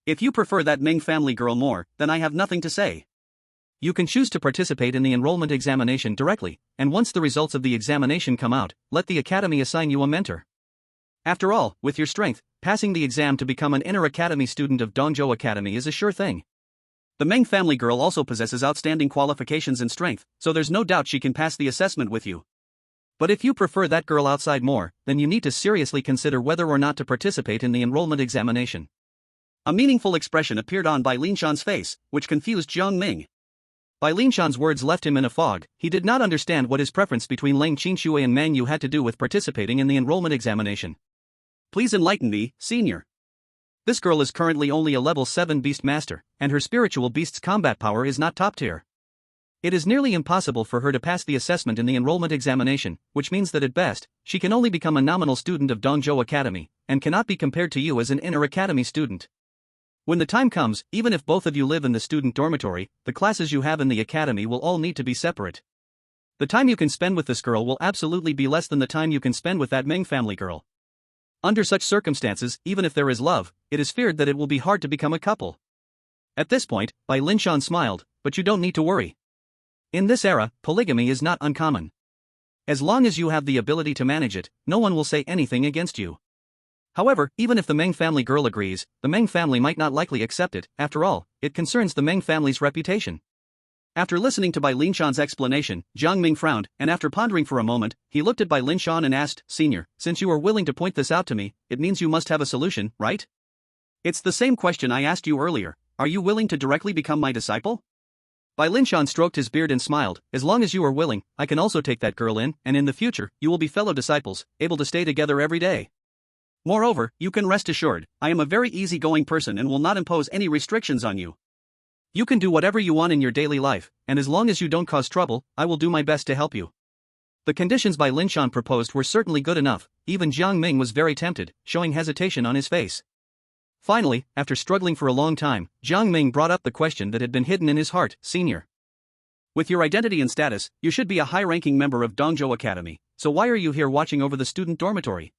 If you prefer that Ming family girl more, then I have nothing to say. You can choose to participate in the enrollment examination directly, and once the results of the examination come out, let the academy assign you a mentor. After all, with your strength, passing the exam to become an inner academy student of Dongzhou Academy is a sure thing. The Meng family girl also possesses outstanding qualifications and strength, so there's no doubt she can pass the assessment with you. But if you prefer that girl outside more, then you need to seriously consider whether or not to participate in the enrollment examination. A meaningful expression appeared on Bai Linshan's face, which confused Jiang Ming. Bai Linshan's words left him in a fog. He did not understand what his preference between Lang Qinxue and Meng Yu had to do with participating in the enrollment examination. Please enlighten me, senior. This girl is currently only a level 7 beast master, and her spiritual beast's combat power is not top tier. It is nearly impossible for her to pass the assessment in the enrollment examination, which means that at best, she can only become a nominal student of Dongzhou Academy, and cannot be compared to you as an inner academy student. When the time comes, even if both of you live in the student dormitory, the classes you have in the academy will all need to be separate. The time you can spend with this girl will absolutely be less than the time you can spend with that Ming family girl. Under such circumstances, even if there is love, it is feared that it will be hard to become a couple. At this point, Bai Linshan smiled, but you don't need to worry. In this era, polygamy is not uncommon. As long as you have the ability to manage it, no one will say anything against you. However, even if the Meng family girl agrees, the Meng family might not likely accept it. After all, it concerns the Meng family's reputation. After listening to Bai Linshan's explanation, Jiang Ming frowned, and after pondering for a moment, he looked at Bai Linshan and asked, Senior, since you are willing to point this out to me, it means you must have a solution, right? It's the same question I asked you earlier, are you willing to directly become my disciple? Bai Linshan stroked his beard and smiled, as long as you are willing, I can also take that girl in, and in the future, you will be fellow disciples, able to stay together every day. Moreover, you can rest assured, I am a very easygoing person and will not impose any restrictions on you. You can do whatever you want in your daily life, and as long as you don't cause trouble, I will do my best to help you. The conditions Bai Linshan proposed were certainly good enough, even Jiang Ming was very tempted, showing hesitation on his face. Finally, after struggling for a long time, Jiang Ming brought up the question that had been hidden in his heart, Senior. With your identity and status, you should be a high-ranking member of Dongzhou Academy, so why are you here watching over the student dormitory?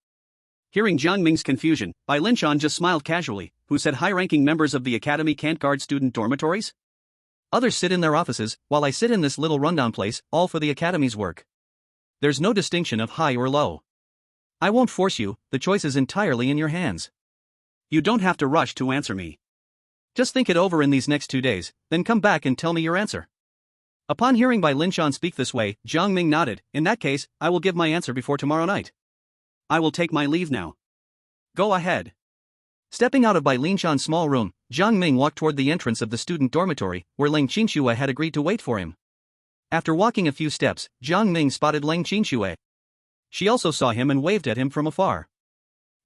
Hearing Jiang Ming's confusion, Bai Linshan just smiled casually, who said high-ranking members of the academy can't guard student dormitories? Others sit in their offices, while I sit in this little rundown place, all for the academy's work. There's no distinction of high or low. I won't force you, the choice is entirely in your hands. You don't have to rush to answer me. Just think it over in these next 2 days, then come back and tell me your answer. Upon hearing Bai Linshan speak this way, Jiang Ming nodded, in that case, I will give my answer before tomorrow night. I will take my leave now. Go ahead. Stepping out of Bai Linshan's small room, Jiang Ming walked toward the entrance of the student dormitory, where Leng Qinxue had agreed to wait for him. After walking a few steps, Jiang Ming spotted Leng Qinxue. She also saw him and waved at him from afar.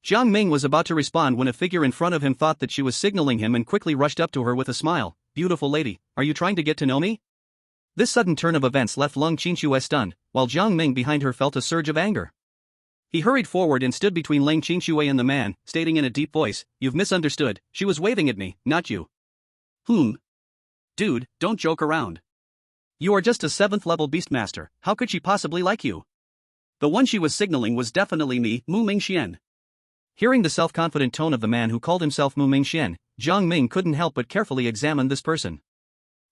Jiang Ming was about to respond when a figure in front of him thought that she was signaling him and quickly rushed up to her with a smile. Beautiful lady, are you trying to get to know me? This sudden turn of events left Leng Qinxue stunned, while Jiang Ming behind her felt a surge of anger. He hurried forward and stood between Leng Qinxue and the man, stating in a deep voice, You've misunderstood, she was waving at me, not you. Dude, don't joke around. You are just a 7th level beastmaster, how could she possibly like you? The one she was signaling was definitely me, Mu Mingxian. Hearing the self-confident tone of the man who called himself Mu Mingxian, Jiang Ming couldn't help but carefully examine this person.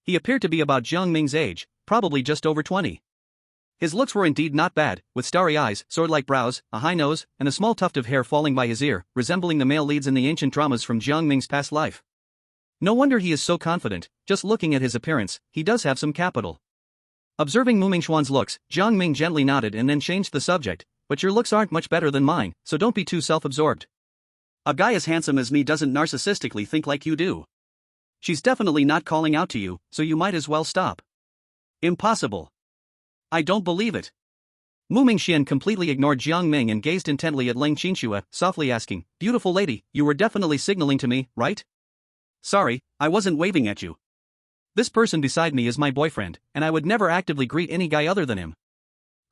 He appeared to be about Jiang Ming's age, probably just over 20. His looks were indeed not bad, with starry eyes, sword-like brows, a high nose, and a small tuft of hair falling by his ear, resembling the male leads in the ancient dramas from Jiang Ming's past life. No wonder he is so confident, just looking at his appearance, he does have some capital. Observing Mu Mingxuan's looks, Jiang Ming gently nodded and then changed the subject, but your looks aren't much better than mine, so don't be too self-absorbed. A guy as handsome as me doesn't narcissistically think like you do. She's definitely not calling out to you, so you might as well stop. Impossible. I don't believe it. Mu Mingxian completely ignored Jiang Ming and gazed intently at Leng Qinxue, softly asking, Beautiful lady, you were definitely signaling to me, right? Sorry, I wasn't waving at you. This person beside me is my boyfriend, and I would never actively greet any guy other than him.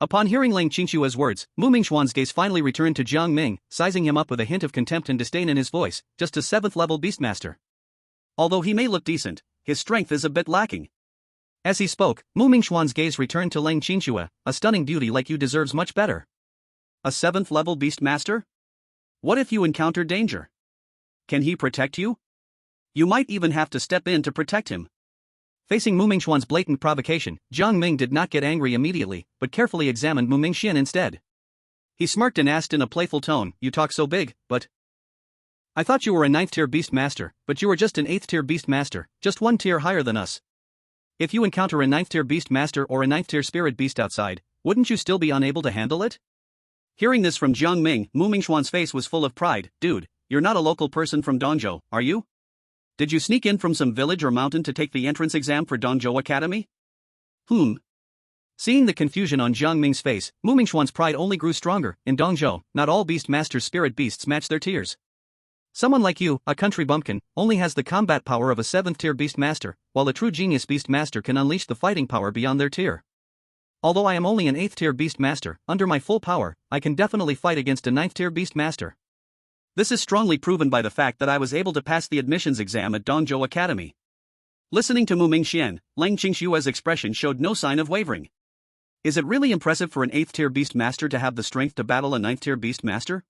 Upon hearing Leng Qinxue's words, Mu Mingxuan's gaze finally returned to Jiang Ming, sizing him up with a hint of contempt and disdain in his voice, just a 7th level beastmaster. Although he may look decent, his strength is a bit lacking. As he spoke, Mu Mingxuan's gaze returned to Leng Qinxue, a stunning beauty like you deserves much better. A 7th level beastmaster? What if you encounter danger? Can he protect you? You might even have to step in to protect him. Facing Mu Mingxuan's blatant provocation, Jiang Ming did not get angry immediately, but carefully examined Mu Mingxian instead. He smirked and asked in a playful tone, You talk so big, but... I thought you were a 9th tier beast master, but you are just an 8th tier beast master, just 1 tier higher than us. If you encounter a 9th tier beast master or a 9th tier spirit beast outside, wouldn't you still be unable to handle it? Hearing this from Jiang Ming, Mu Mingxuan's face was full of pride. Dude, you're not a local person from Dongzhou, are you? Did you sneak in from some village or mountain to take the entrance exam for Dongzhou Academy? Seeing the confusion on Jiang Ming's face, Mu Mingxuan's pride only grew stronger. In Dongzhou, not all beast masters' spirit beasts match their tiers. Someone like you, a country bumpkin, only has the combat power of a 7th tier beast master, while a true genius beast master can unleash the fighting power beyond their tier. Although I am only an 8th tier beast master, under my full power, I can definitely fight against a 9th tier beast master. This is strongly proven by the fact that I was able to pass the admissions exam at Dongzhou Academy. Listening to Mu Mingxian, Leng Qinxue's expression showed no sign of wavering. Is it really impressive for an 8th tier beast master to have the strength to battle a 9th tier beast master?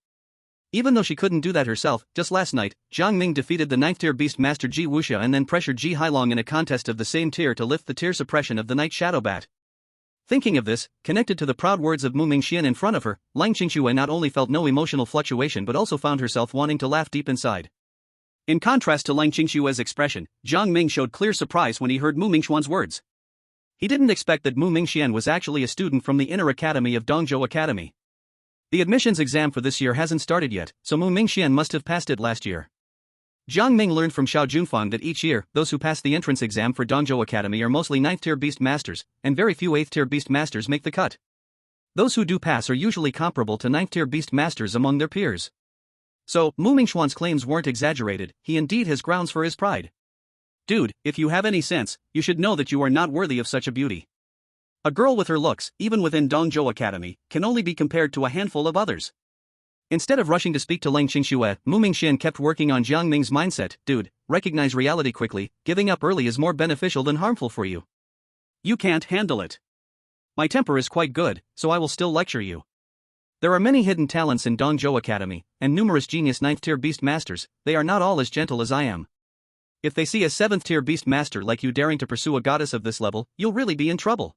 Even though she couldn't do that herself, just last night, Jiang Ming defeated the 9th tier beast master Ji Wuxia and then pressured Ji Hailong in a contest of the same tier to lift the tier suppression of the Night Shadow Bat. Thinking of this, connected to the proud words of Mu Mingxian in front of her, Leng Qinxue not only felt no emotional fluctuation but also found herself wanting to laugh deep inside. In contrast to Leng Qinxue's expression, Jiang Ming showed clear surprise when he heard Mu Mingxuan's words. He didn't expect that Mu Mingxian was actually a student from the inner academy of Dongzhou Academy. The admissions exam for this year hasn't started yet, so Mu Mingxian must have passed it last year. Jiang Ming learned from Xiao Junfang that each year, those who pass the entrance exam for Dongzhou Academy are mostly 9th-tier beast masters, and very few 8th-tier beast masters make the cut. Those who do pass are usually comparable to 9th-tier beast masters among their peers. So, Mu Mingxuan's claims weren't exaggerated, he indeed has grounds for his pride. Dude, if you have any sense, you should know that you are not worthy of such a beauty. A girl with her looks, even within Dongzhou Academy, can only be compared to a handful of others. Instead of rushing to speak to Lang Qingxue, Mu Mingxian kept working on Jiang Ming's mindset. Dude, recognize reality quickly, giving up early is more beneficial than harmful for you. You can't handle it. My temper is quite good, so I will still lecture you. There are many hidden talents in Dongzhou Academy, and numerous genius 9th-tier beast masters, they are not all as gentle as I am. If they see a 7th-tier beast master like you daring to pursue a goddess of this level, you'll really be in trouble.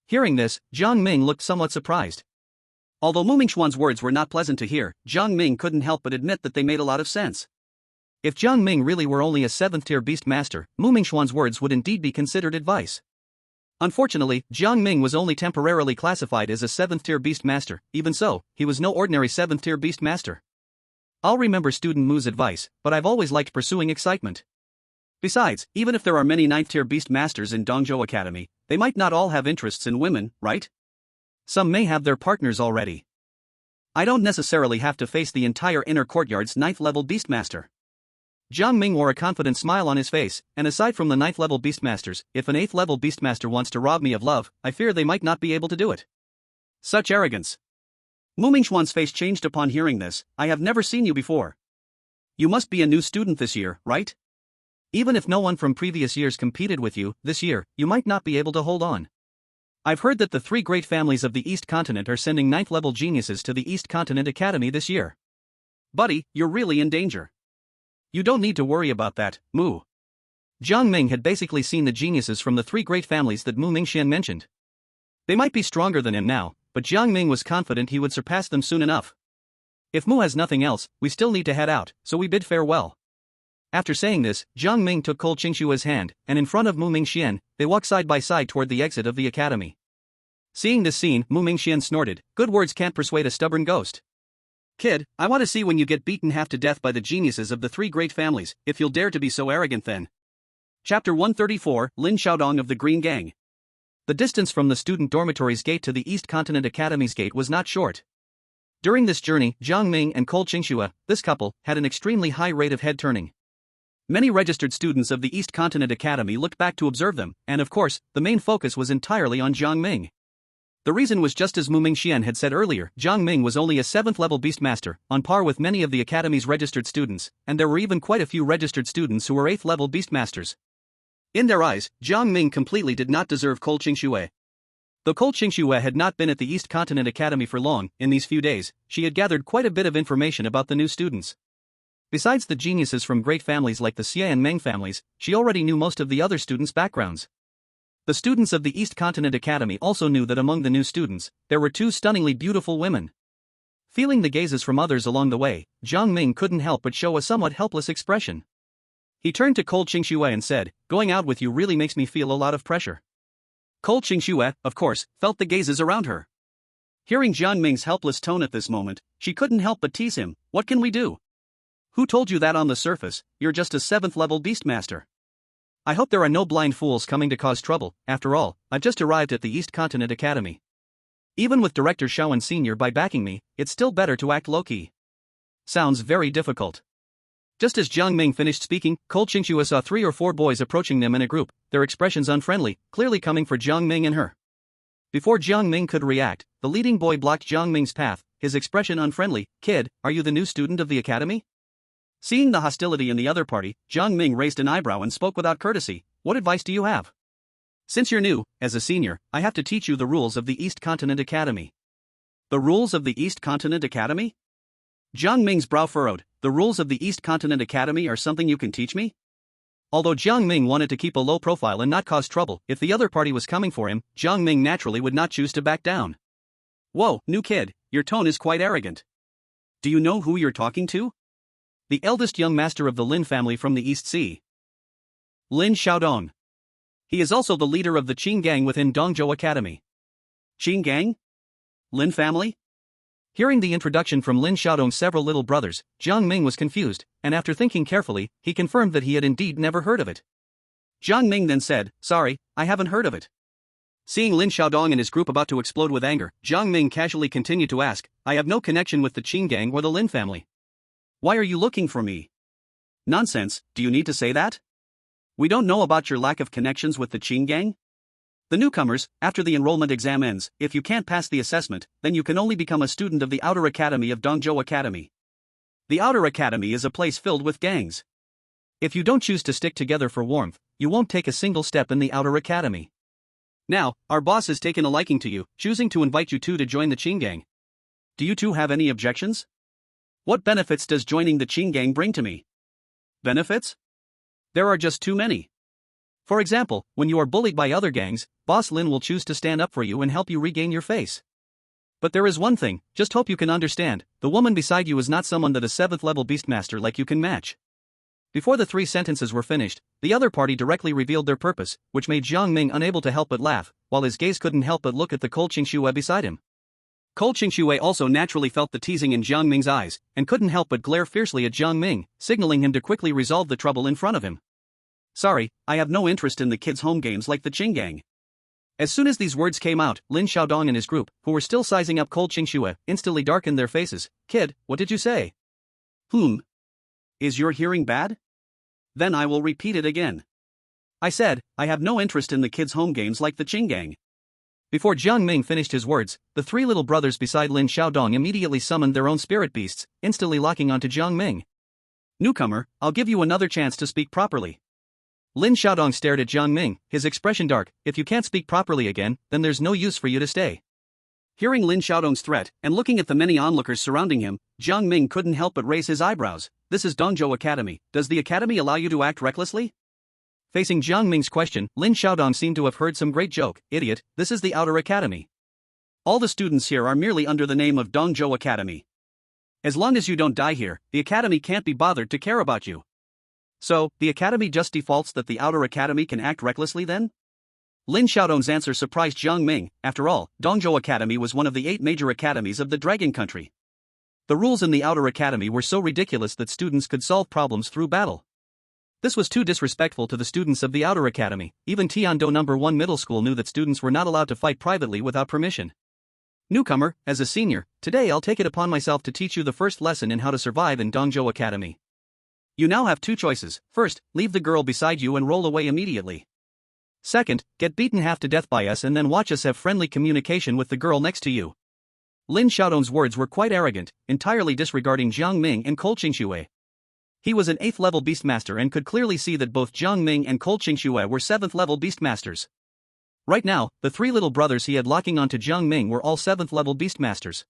Hearing this, Jiang Ming looked somewhat surprised. Although Mu Mingxuan's words were not pleasant to hear, Jiang Ming couldn't help but admit that they made a lot of sense. If Jiang Ming really were only a 7th-tier beast master, Mu Mingxuan's words would indeed be considered advice. Unfortunately, Jiang Ming was only temporarily classified as a 7th-tier beast master. Even so, he was no ordinary 7th-tier beast master. I'll remember student Mu's advice, but I've always liked pursuing excitement. Besides, even if there are many 9th-tier beast masters in Dongzhou Academy, they might not all have interests in women, right? Some may have their partners already. I don't necessarily have to face the entire inner courtyard's 9th-level beastmaster. Jiang Ming wore a confident smile on his face, and aside from the 9th-level beastmasters, if an 8th-level beastmaster wants to rob me of love, I fear they might not be able to do it. Such arrogance. Mu Mingxuan's face changed upon hearing this. I have never seen you before. You must be a new student this year, right? Even if no one from previous years competed with you, this year, you might not be able to hold on. I've heard that the 3 great families of the East Continent are sending 9th-level geniuses to the East Continent Academy this year. Buddy, you're really in danger. You don't need to worry about that, Mu. Jiang Ming had basically seen the geniuses from the 3 great families that Mu Mingxian mentioned. They might be stronger than him now, but Jiang Ming was confident he would surpass them soon enough. If Mu has nothing else, we still need to head out, so we bid farewell. After saying this, Jiang Ming took Cole Qingxue's hand, and in front of Mu Mingxian, they walked side by side toward the exit of the academy. Seeing this scene, Mu Mingxian snorted. Good words can't persuade a stubborn ghost. Kid, I want to see when you get beaten half to death by the geniuses of the 3 great families, if you'll dare to be so arrogant then. Chapter 134, Lin Xiaodong of the Green Gang. The distance from the student dormitory's gate to the East Continent Academy's gate was not short. During this journey, Jiang Ming and Cole Qingxue, this couple, had an extremely high rate of head turning. Many registered students of the East Continent Academy looked back to observe them, and of course, the main focus was entirely on Jiang Ming. The reason was just as Mu Mingxian had said earlier, Jiang Ming was only a 7th-level beastmaster, on par with many of the Academy's registered students, and there were even quite a few registered students who were 8th-level beastmasters. In their eyes, Jiang Ming completely did not deserve Cole Qingxue. Though Cole Qingxue had not been at the East Continent Academy for long, in these few days, she had gathered quite a bit of information about the new students. Besides the geniuses from great families like the Xie and Meng families, she already knew most of the other students' backgrounds. The students of the East Continent Academy also knew that among the new students, there were 2 stunningly beautiful women. Feeling the gazes from others along the way, Jiang Ming couldn't help but show a somewhat helpless expression. He turned to Cole Qingxue and said, "Going out with you really makes me feel a lot of pressure." Cole Qingxue, of course, felt the gazes around her. Hearing Jiang Ming's helpless tone at this moment, she couldn't help but tease him. What can we do? Who told you that on the surface? You're just a 7th-level beastmaster. I hope there are no blind fools coming to cause trouble. After all, I've just arrived at the East Continent Academy. Even with Director Shaoan Sr. by backing me, it's still better to act low-key. Sounds very difficult. Just as Jiang Ming finished speaking, Cole Qingxue saw 3 or 4 boys approaching them in a group, their expressions unfriendly, clearly coming for Jiang Ming and her. Before Jiang Ming could react, the leading boy blocked Jiang Ming's path, his expression unfriendly. Kid, are you the new student of the academy? Seeing the hostility in the other party, Jiang Ming raised an eyebrow and spoke without courtesy. What advice do you have? Since you're new, as a senior, I have to teach you the rules of the East Continent Academy. The rules of the East Continent Academy? Jiang Ming's brow furrowed. The rules of the East Continent Academy are something you can teach me? Although Jiang Ming wanted to keep a low profile and not cause trouble, if the other party was coming for him, Jiang Ming naturally would not choose to back down. Whoa, new kid, your tone is quite arrogant. Do you know who you're talking to? The eldest young master of the Lin family from the East Sea. Lin Xiaodong. He is also the leader of the Qin gang within Dongzhou Academy. Qin gang? Lin family? Hearing the introduction from Lin Xiaodong's several little brothers, Jiang Ming was confused, and after thinking carefully, he confirmed that he had indeed never heard of it. Jiang Ming then said, "Sorry, I haven't heard of it." Seeing Lin Xiaodong and his group about to explode with anger, Jiang Ming casually continued to ask, "I have no connection with the Qin gang or the Lin family. Why are you looking for me?" "Nonsense, do you need to say that? We don't know about your lack of connections with the Qin gang?" "The newcomers, after the enrollment exam ends, if you can't pass the assessment, then you can only become a student of the Outer Academy of Dongzhou Academy. The Outer Academy is a place filled with gangs. If you don't choose to stick together for warmth, you won't take a single step in the Outer Academy. Now, our boss has taken a liking to you, choosing to invite you two to join the Qin gang. Do you two have any objections? What benefits does joining the Qin gang bring to me?" "Benefits? There are just too many. For example, when you are bullied by other gangs, Boss Lin will choose to stand up for you and help you regain your face. But there is one thing, just hope you can understand, the woman beside you is not someone that a 7th level beastmaster like you can match." Before the 3 sentences were finished, the other party directly revealed their purpose, which made Jiang Ming unable to help but laugh, while his gaze couldn't help but look at the cold Qingxue beside him. Cold Qingxue also naturally felt the teasing in Jiang Ming's eyes, and couldn't help but glare fiercely at Jiang Ming, signaling him to quickly resolve the trouble in front of him. "Sorry, I have no interest in the kids' home games like the Qin gang." As soon as these words came out, Lin Xiaodong and his group, who were still sizing up cold Qingxue, instantly darkened their faces. "Kid, what did you say?" Is your hearing bad? Then I will repeat it again. I said, I have no interest in the kids' home games like the Qin gang." Before Jiang Ming finished his words, the 3 little brothers beside Lin Xiaodong immediately summoned their own spirit beasts, instantly locking onto Jiang Ming. "Newcomer, I'll give you another chance to speak properly." Lin Xiaodong stared at Jiang Ming, his expression dark. "If you can't speak properly again, then there's no use for you to stay." Hearing Lin Xiaodong's threat, and looking at the many onlookers surrounding him, Jiang Ming couldn't help but raise his eyebrows. "This is Dongzhou Academy, does the academy allow you to act recklessly?" Facing Jiang Ming's question, Lin Xiaodong seemed to have heard some great joke. "Idiot, this is the Outer Academy. All the students here are merely under the name of Dongzhou Academy. As long as you don't die here, the academy can't be bothered to care about you. So, the academy just defaults that the Outer Academy can act recklessly then?" Lin Xiaodong's answer surprised Jiang Ming. After all, Dongzhou Academy was one of the 8 major academies of the Dragon Country. The rules in the Outer Academy were so ridiculous that students could solve problems through battle. This was too disrespectful to the students of the Outer Academy. Even Tiando No. 1 Middle School knew that students were not allowed to fight privately without permission. "Newcomer, as a senior, today I'll take it upon myself to teach you the first lesson in how to survive in Dongzhou Academy. You now have 2 choices. First, leave the girl beside you and roll away immediately. Second, get beaten half to death by us and then watch us have friendly communication with the girl next to you." Lin Xiaodong's words were quite arrogant, entirely disregarding Jiang Ming and Cold Qingxue. He was an 8th level beastmaster and could clearly see that both Jiang Ming and Cold Qingxue were 7th level beastmasters. Right now, the 3 little brothers he had locking onto Jiang Ming were all 7th level beastmasters.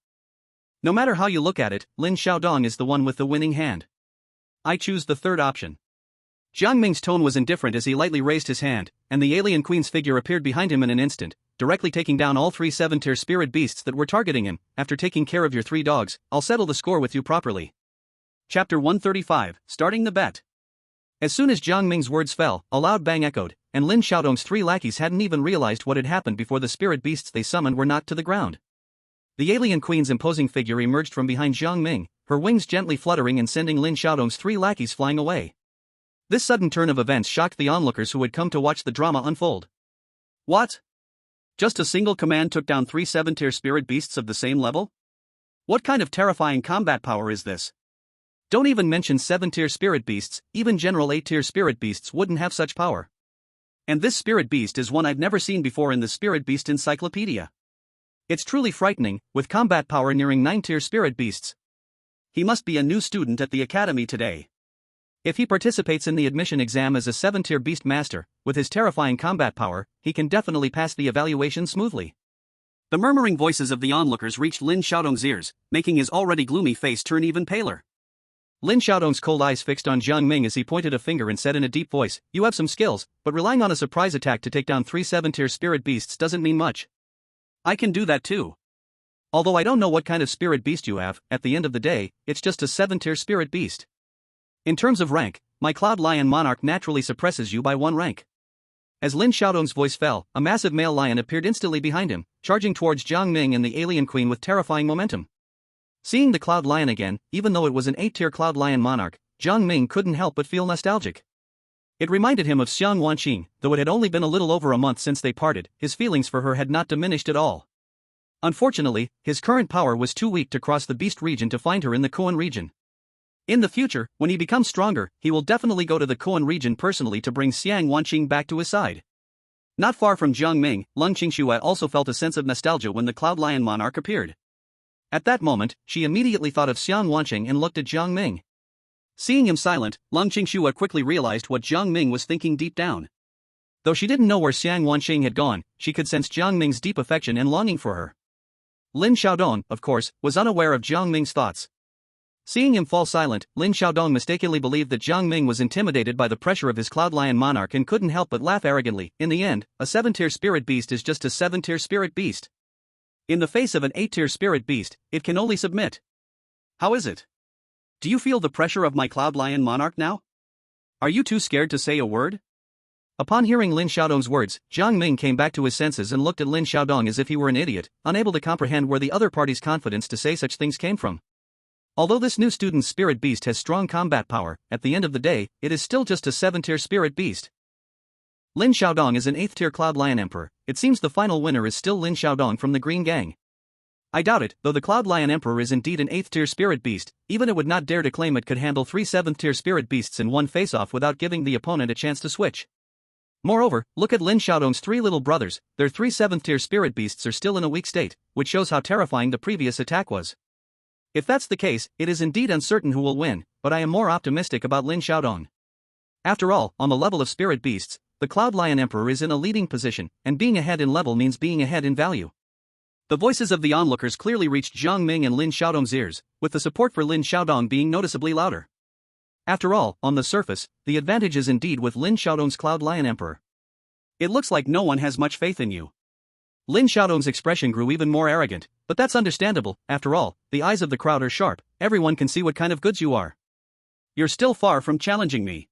No matter how you look at it, Lin Xiaodong is the one with the winning hand. I choose the third option. Jiang Ming's tone was indifferent as he lightly raised his hand, and the alien queen's figure appeared behind him in an instant, directly taking down all 3 7-tier spirit beasts that were targeting him. "After taking care of your 3 dogs, I'll settle the score with you properly." Chapter 135, Starting the Bet. As soon as Jiang Ming's words fell, a loud bang echoed, and Lin Xiaodong's 3 lackeys hadn't even realized what had happened before the spirit beasts they summoned were knocked to the ground. The alien queen's imposing figure emerged from behind Jiang Ming, her wings gently fluttering and sending Lin Xiaodong's 3 lackeys flying away. This sudden turn of events shocked the onlookers who had come to watch the drama unfold. What? Just a single command took down 3 7-tier spirit beasts of the same level? What kind of terrifying combat power is this? Don't even mention 7-tier spirit beasts, even general 8-tier spirit beasts wouldn't have such power. And this spirit beast is one I've never seen before in the Spirit Beast Encyclopedia. It's truly frightening, with combat power nearing 9-tier spirit beasts. He must be a new student at the academy today. If he participates in the admission exam as a 7-tier beast master, with his terrifying combat power, he can definitely pass the evaluation smoothly. The murmuring voices of the onlookers reached Lin Xiaodong's ears, making his already gloomy face turn even paler. Lin Xiaodong's cold eyes fixed on Jiang Ming as he pointed a finger and said in a deep voice, "You have some skills, but relying on a surprise attack to take down 3 7-tier spirit beasts doesn't mean much. I can do that too. Although I don't know what kind of spirit beast you have, at the end of the day, it's just a 7-tier spirit beast. In terms of rank, my Cloud Lion Monarch naturally suppresses you by 1 rank. As Lin Xiaodong's voice fell, a massive male lion appeared instantly behind him, charging towards Jiang Ming and the alien queen with terrifying momentum. Seeing the cloud lion again, even though it was an 8-tier cloud lion monarch, Jiang Ming couldn't help but feel nostalgic. It reminded him of Xiang Wanqing, though it had only been a little over a month since they parted, his feelings for her had not diminished at all. Unfortunately, his current power was too weak to cross the beast region to find her in the Kuan region. In the future, when he becomes stronger, he will definitely go to the Kuan region personally to bring Xiang Wanqing back to his side. Not far from Jiang Ming, Leng Qingxue also felt a sense of nostalgia when the Cloud Lion monarch appeared. At that moment, she immediately thought of Xiang Wanqing and looked at Jiang Ming. Seeing him silent, Leng Qingxue quickly realized what Jiang Ming was thinking deep down. Though she didn't know where Xiang Wanqing had gone, she could sense Jiang Ming's deep affection and longing for her. Lin Xiaodong, of course, was unaware of Jiang Ming's thoughts. Seeing him fall silent, Lin Xiaodong mistakenly believed that Jiang Ming was intimidated by the pressure of his Cloud Lion monarch and couldn't help but laugh arrogantly. In the end, a 7-tier spirit beast is just a 7-tier spirit beast. In the face of an 8-tier spirit beast, it can only submit. How is it? Do you feel the pressure of my Cloud Lion monarch now? Are you too scared to say a word? Upon hearing Lin Xiaodong's words, Jiang Ming came back to his senses and looked at Lin Xiaodong as if he were an idiot, unable to comprehend where the other party's confidence to say such things came from. Although this new student's spirit beast has strong combat power, at the end of the day, it is still just a 7-tier spirit beast. Lin Xiaodong is an 8th-tier Cloud Lion Emperor. It seems the final winner is still Lin Xiaodong from the Green Gang. I doubt it, though the Cloud Lion Emperor is indeed an 8th-tier spirit beast, even it would not dare to claim it could handle 3 7th-tier spirit beasts in one face-off without giving the opponent a chance to switch. Moreover, look at Lin Xiaodong's 3 little brothers, their 3 7th-tier spirit beasts are still in a weak state, which shows how terrifying the previous attack was. If that's the case, it is indeed uncertain who will win, but I am more optimistic about Lin Xiaodong. After all, on the level of spirit beasts, the Cloud Lion Emperor is in a leading position, and being ahead in level means being ahead in value. The voices of the onlookers clearly reached Jiang Ming and Lin Xiaodong's ears, with the support for Lin Xiaodong being noticeably louder. After all, on the surface, the advantage is indeed with Lin Xiaodong's Cloud Lion Emperor. It looks like no one has much faith in you. Lin Xiaodong's expression grew even more arrogant, but that's understandable. After all, the eyes of the crowd are sharp, everyone can see what kind of goods you are. You're still far from challenging me.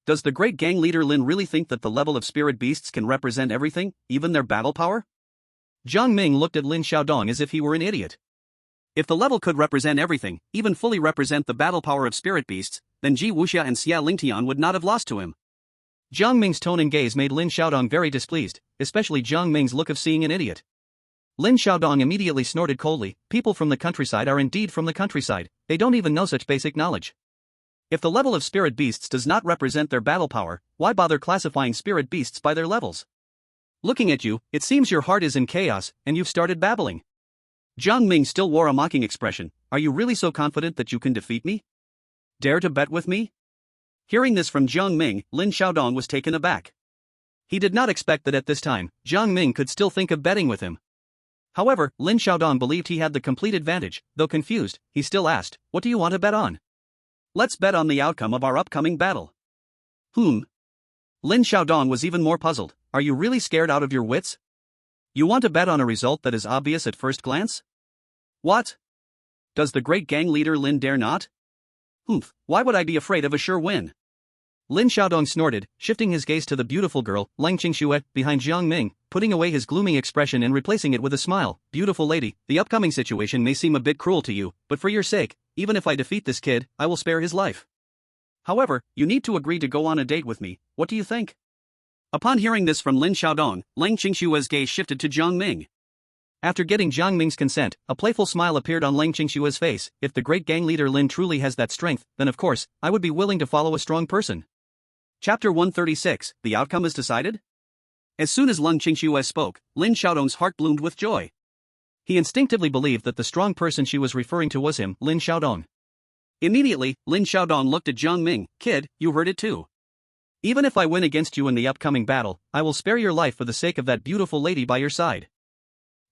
Does the great gang leader Lin really think that the level of spirit beasts can represent everything, even their battle power? Jiang Ming looked at Lin Xiaodong as if he were an idiot. If the level could represent everything, even fully represent the battle power of spirit beasts, then Ji Wuxia and Xia Lingtian would not have lost to him. Jiang Ming's tone and gaze made Lin Xiaodong very displeased, especially Jiang Ming's look of seeing an idiot. Lin Xiaodong immediately snorted coldly. People from the countryside are indeed from the countryside, they don't even know such basic knowledge. If the level of spirit beasts does not represent their battle power, why bother classifying spirit beasts by their levels? Looking at you, it seems your heart is in chaos, and you've started babbling. Jiang Ming still wore a mocking expression. Are you really so confident that you can defeat me? Dare to bet with me? Hearing this from Jiang Ming, Lin Xiaodong was taken aback. He did not expect that at this time, Jiang Ming could still think of betting with him. However, Lin Xiaodong believed he had the complete advantage. Though confused, he still asked, "What do you want to bet on?" "Let's bet on the outcome of our upcoming battle." Lin Xiaodong was even more puzzled. Are you really scared out of your wits? You want to bet on a result that is obvious at first glance? What? Does the great gang leader Lin dare not? Why would I be afraid of a sure win? Lin Xiaodong snorted, shifting his gaze to the beautiful girl, Leng Qingxue, behind Jiang Ming, putting away his gloomy expression and replacing it with a smile. Beautiful lady, the upcoming situation may seem a bit cruel to you, but for your sake, even if I defeat this kid, I will spare his life. However, you need to agree to go on a date with me. What do you think? Upon hearing this from Lin Xiaodong, Leng Qingxue's gaze shifted to Jiang Ming. After getting Jiang Ming's consent, a playful smile appeared on Leng Qingxue's face. If the great gang leader Lin truly has that strength, then of course, I would be willing to follow a strong person. Chapter 136, The Outcome is Decided? As soon as Leng Qingxue spoke, Lin Xiaodong's heart bloomed with joy. He instinctively believed that the strong person she was referring to was him, Lin Xiaodong. Immediately, Lin Xiaodong looked at Jiang Ming. Kid, you heard it too. Even if I win against you in the upcoming battle, I will spare your life for the sake of that beautiful lady by your side.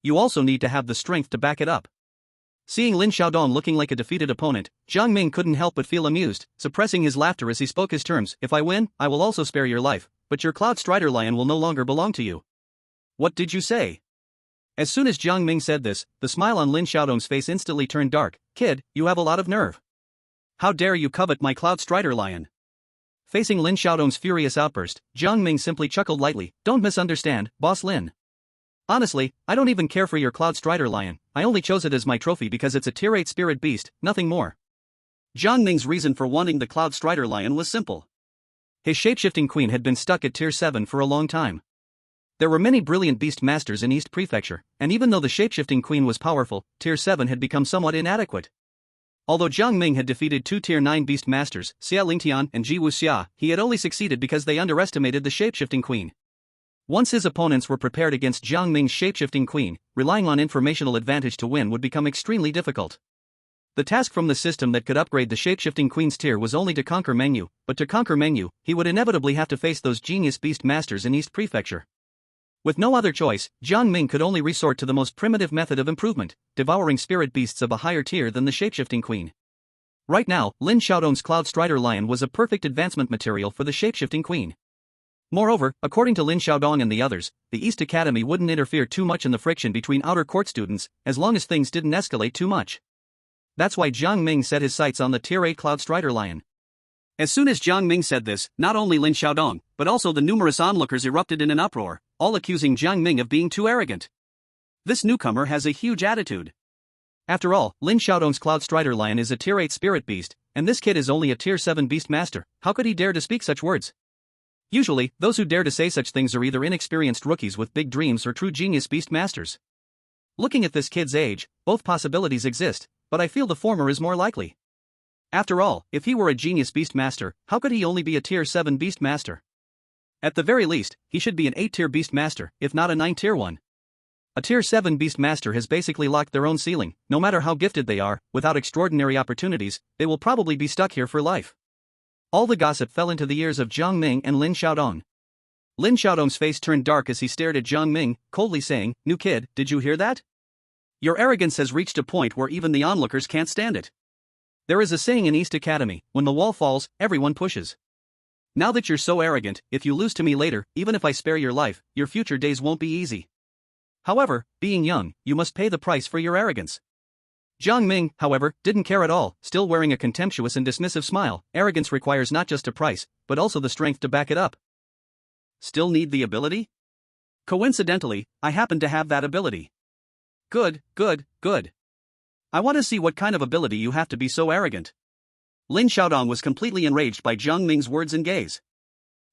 You also need to have the strength to back it up. Seeing Lin Xiaodong looking like a defeated opponent, Jiang Ming couldn't help but feel amused, suppressing his laughter as he spoke his terms. If I win, I will also spare your life, but your Cloud Strider Lion will no longer belong to you. What did you say? As soon as Jiang Ming said this, the smile on Lin Xiaodong's face instantly turned dark. Kid, you have a lot of nerve. How dare you covet my Cloud Strider Lion? Facing Lin Xiaodong's furious outburst, Jiang Ming simply chuckled lightly. Don't misunderstand, Boss Lin. Honestly, I don't even care for your Cloud Strider lion, I only chose it as my trophy because it's a tier 8 spirit beast, nothing more. Jiang Ming's reason for wanting the Cloud Strider lion was simple. His shapeshifting queen had been stuck at tier 7 for a long time. There were many brilliant beast masters in East Prefecture, and even though the shapeshifting queen was powerful, tier 7 had become somewhat inadequate. Although Jiang Ming had defeated 2 tier 9 beast masters, Xia Lingtian and Ji Wuxia, he had only succeeded because they underestimated the shapeshifting queen. Once his opponents were prepared against Jiang Ming's shapeshifting queen, relying on informational advantage to win would become extremely difficult. The task from the system that could upgrade the shapeshifting queen's tier was only to conquer Mengyu, but to conquer Mengyu, he would inevitably have to face those genius beast masters in East Prefecture. With no other choice, Jiang Ming could only resort to the most primitive method of improvement, devouring spirit beasts of a higher tier than the shapeshifting queen. Right now, Lin Xiaodong's Cloud Strider lion was a perfect advancement material for the shapeshifting queen. Moreover, according to Lin Xiaodong and the others, the East Academy wouldn't interfere too much in the friction between outer court students, as long as things didn't escalate too much. That's why Jiang Ming set his sights on the tier 8 Cloud Strider lion. As soon as Jiang Ming said this, not only Lin Xiaodong, but also the numerous onlookers erupted in an uproar, all accusing Jiang Ming of being too arrogant. This newcomer has a huge attitude. After all, Lin Xiaodong's Cloud Strider lion is a tier 8 spirit beast, and this kid is only a tier 7 beast master. How could he dare to speak such words? Usually, those who dare to say such things are either inexperienced rookies with big dreams or true genius beast masters. Looking at this kid's age, both possibilities exist, but I feel the former is more likely. After all, if he were a genius beast master, how could he only be a tier 7 beast master? At the very least, he should be an 8 tier beast master, if not a 9 tier one. A tier 7 beast master has basically locked their own ceiling. No matter how gifted they are, without extraordinary opportunities, they will probably be stuck here for life. All the gossip fell into the ears of Jiang Ming and Lin Xiaodong. Lin Xiaodong's face turned dark as he stared at Jiang Ming, coldly saying, "New kid, did you hear that? Your arrogance has reached a point where even the onlookers can't stand it. There is a saying in East Academy, when the wall falls, everyone pushes. Now that you're so arrogant, if you lose to me later, even if I spare your life, your future days won't be easy. However, being young, you must pay the price for your arrogance." Jiang Ming, however, didn't care at all, still wearing a contemptuous and dismissive smile. Arrogance requires not just a price, but also the strength to back it up. Still need the ability? Coincidentally, I happen to have that ability. Good, good, good. I want to see what kind of ability you have to be so arrogant. Lin Xiaodong was completely enraged by Jiang Ming's words and gaze.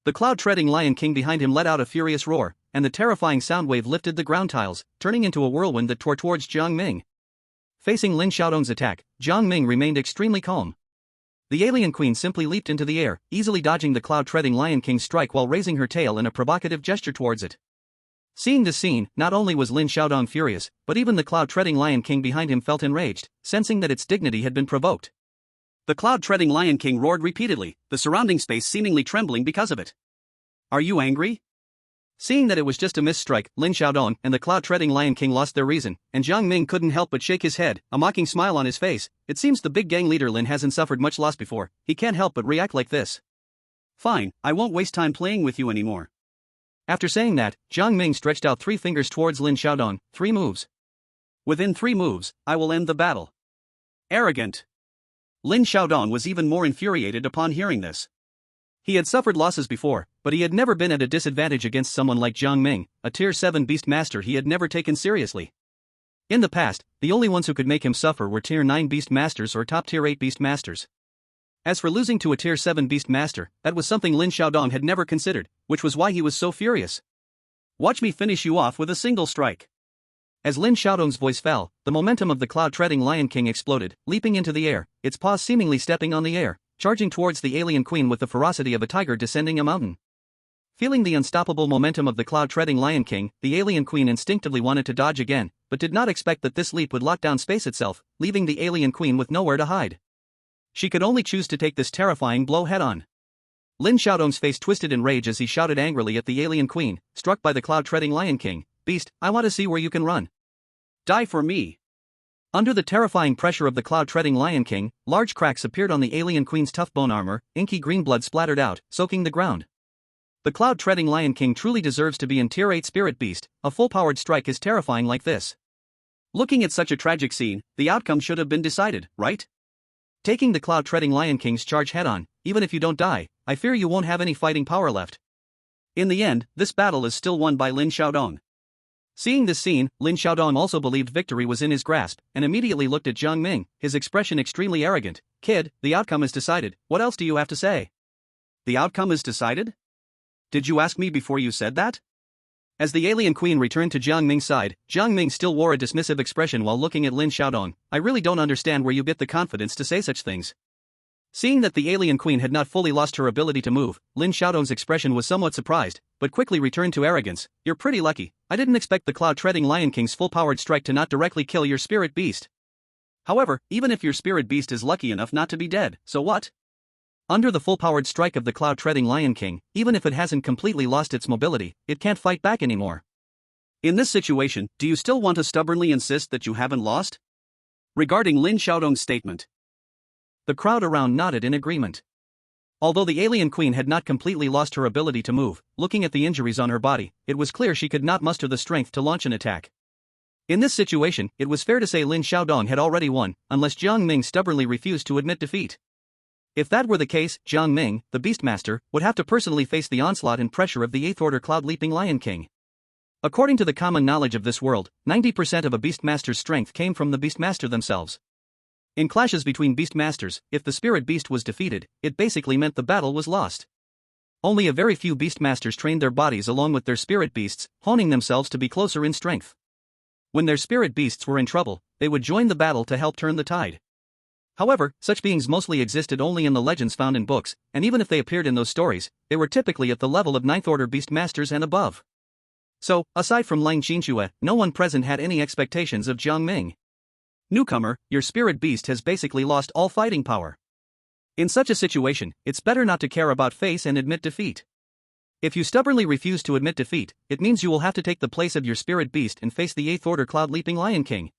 The cloud-treading Lion King behind him let out a furious roar, and the terrifying sound wave lifted the ground tiles, turning into a whirlwind that tore towards Jiang Ming. Facing Lin Xiaodong's attack, Jiang Ming remained extremely calm. The alien queen simply leaped into the air, easily dodging the cloud-treading Lion King's strike while raising her tail in a provocative gesture towards it. Seeing this scene, not only was Lin Xiaodong furious, but even the cloud-treading Lion King behind him felt enraged, sensing that its dignity had been provoked. The cloud-treading Lion King roared repeatedly, the surrounding space seemingly trembling because of it. "Are you angry?" Seeing that it was just a misstrike, Lin Xiaodong and the cloud-treading Lion King lost their reason, and Jiang Ming couldn't help but shake his head, a mocking smile on his face. It seems the big gang leader Lin hasn't suffered much loss before, he can't help but react like this. "Fine, I won't waste time playing with you anymore." After saying that, Jiang Ming stretched out 3 fingers towards Lin Xiaodong. 3 moves. "Within 3 moves, I will end the battle." Arrogant. Lin Xiaodong was even more infuriated upon hearing this. He had suffered losses before, but he had never been at a disadvantage against someone like Jiang Ming, a tier 7 beast master he had never taken seriously. In the past, the only ones who could make him suffer were tier 9 beast masters or top tier 8 beast masters. As for losing to a tier 7 beast master, that was something Lin Xiaodong had never considered, which was why he was so furious. "Watch me finish you off with a single strike." As Lin Xiaodong's voice fell, the momentum of the cloud-treading Lion King exploded, leaping into the air, its paws seemingly stepping on the air, charging towards the alien queen with the ferocity of a tiger descending a mountain. Feeling the unstoppable momentum of the cloud-treading Lion King, the alien queen instinctively wanted to dodge again, but did not expect that this leap would lock down space itself, leaving the alien queen with nowhere to hide. She could only choose to take this terrifying blow head-on. Lin Xiaodong's face twisted in rage as he shouted angrily at the alien queen, struck by the cloud-treading Lion King, "Beast, I want to see where you can run. Die for me." Under the terrifying pressure of the cloud-treading Lion King, large cracks appeared on the alien queen's tough bone armor, inky green blood splattered out, soaking the ground. The cloud-treading Lion King truly deserves to be in tier 8 spirit beast, a full-powered strike is terrifying like this. Looking at such a tragic scene, the outcome should have been decided, right? Taking the cloud-treading Lion King's charge head-on, even if you don't die, I fear you won't have any fighting power left. In the end, this battle is still won by Lin Xiaodong. Seeing this scene, Lin Xiaodong also believed victory was in his grasp, and immediately looked at Jiang Ming, his expression extremely arrogant. Kid, the outcome is decided, what else do you have to say? The outcome is decided? Did you ask me before you said that? As the alien queen returned to Jiang Ming's side, Jiang Ming still wore a dismissive expression while looking at Lin Xiaodong. I really don't understand where you get the confidence to say such things. Seeing that the alien queen had not fully lost her ability to move, Lin Xiaodong's expression was somewhat surprised, but quickly returned to arrogance. You're pretty lucky. I didn't expect the cloud-treading Lion King's full-powered strike to not directly kill your spirit beast. However, even if your spirit beast is lucky enough not to be dead, so what? Under the full-powered strike of the cloud-treading Lion King, even if it hasn't completely lost its mobility, it can't fight back anymore. In this situation, do you still want to stubbornly insist that you haven't lost? Regarding Lin Xiaodong's statement, the crowd around nodded in agreement. Although the alien queen had not completely lost her ability to move, looking at the injuries on her body, it was clear she could not muster the strength to launch an attack. In this situation, it was fair to say Lin Xiaodong had already won, unless Jiang Ming stubbornly refused to admit defeat. If that were the case, Jiang Ming, the Beastmaster, would have to personally face the onslaught and pressure of the 8th Order Cloud-Leaping Lion King. According to the common knowledge of this world, 90% of a Beastmaster's strength came from the Beastmaster themselves. In clashes between Beastmasters, if the Spirit Beast was defeated, it basically meant the battle was lost. Only a very few Beastmasters trained their bodies along with their Spirit Beasts, honing themselves to be closer in strength. When their Spirit Beasts were in trouble, they would join the battle to help turn the tide. However, such beings mostly existed only in the legends found in books, and even if they appeared in those stories, they were typically at the level of 9th Order Beastmasters and above. So, aside from Lang Qingxue, no one present had any expectations of Jiang Ming. Newcomer, your spirit beast has basically lost all fighting power. In such a situation, it's better not to care about face and admit defeat. If you stubbornly refuse to admit defeat, it means you will have to take the place of your spirit beast and face the 8th Order Cloud-Leaping Lion King.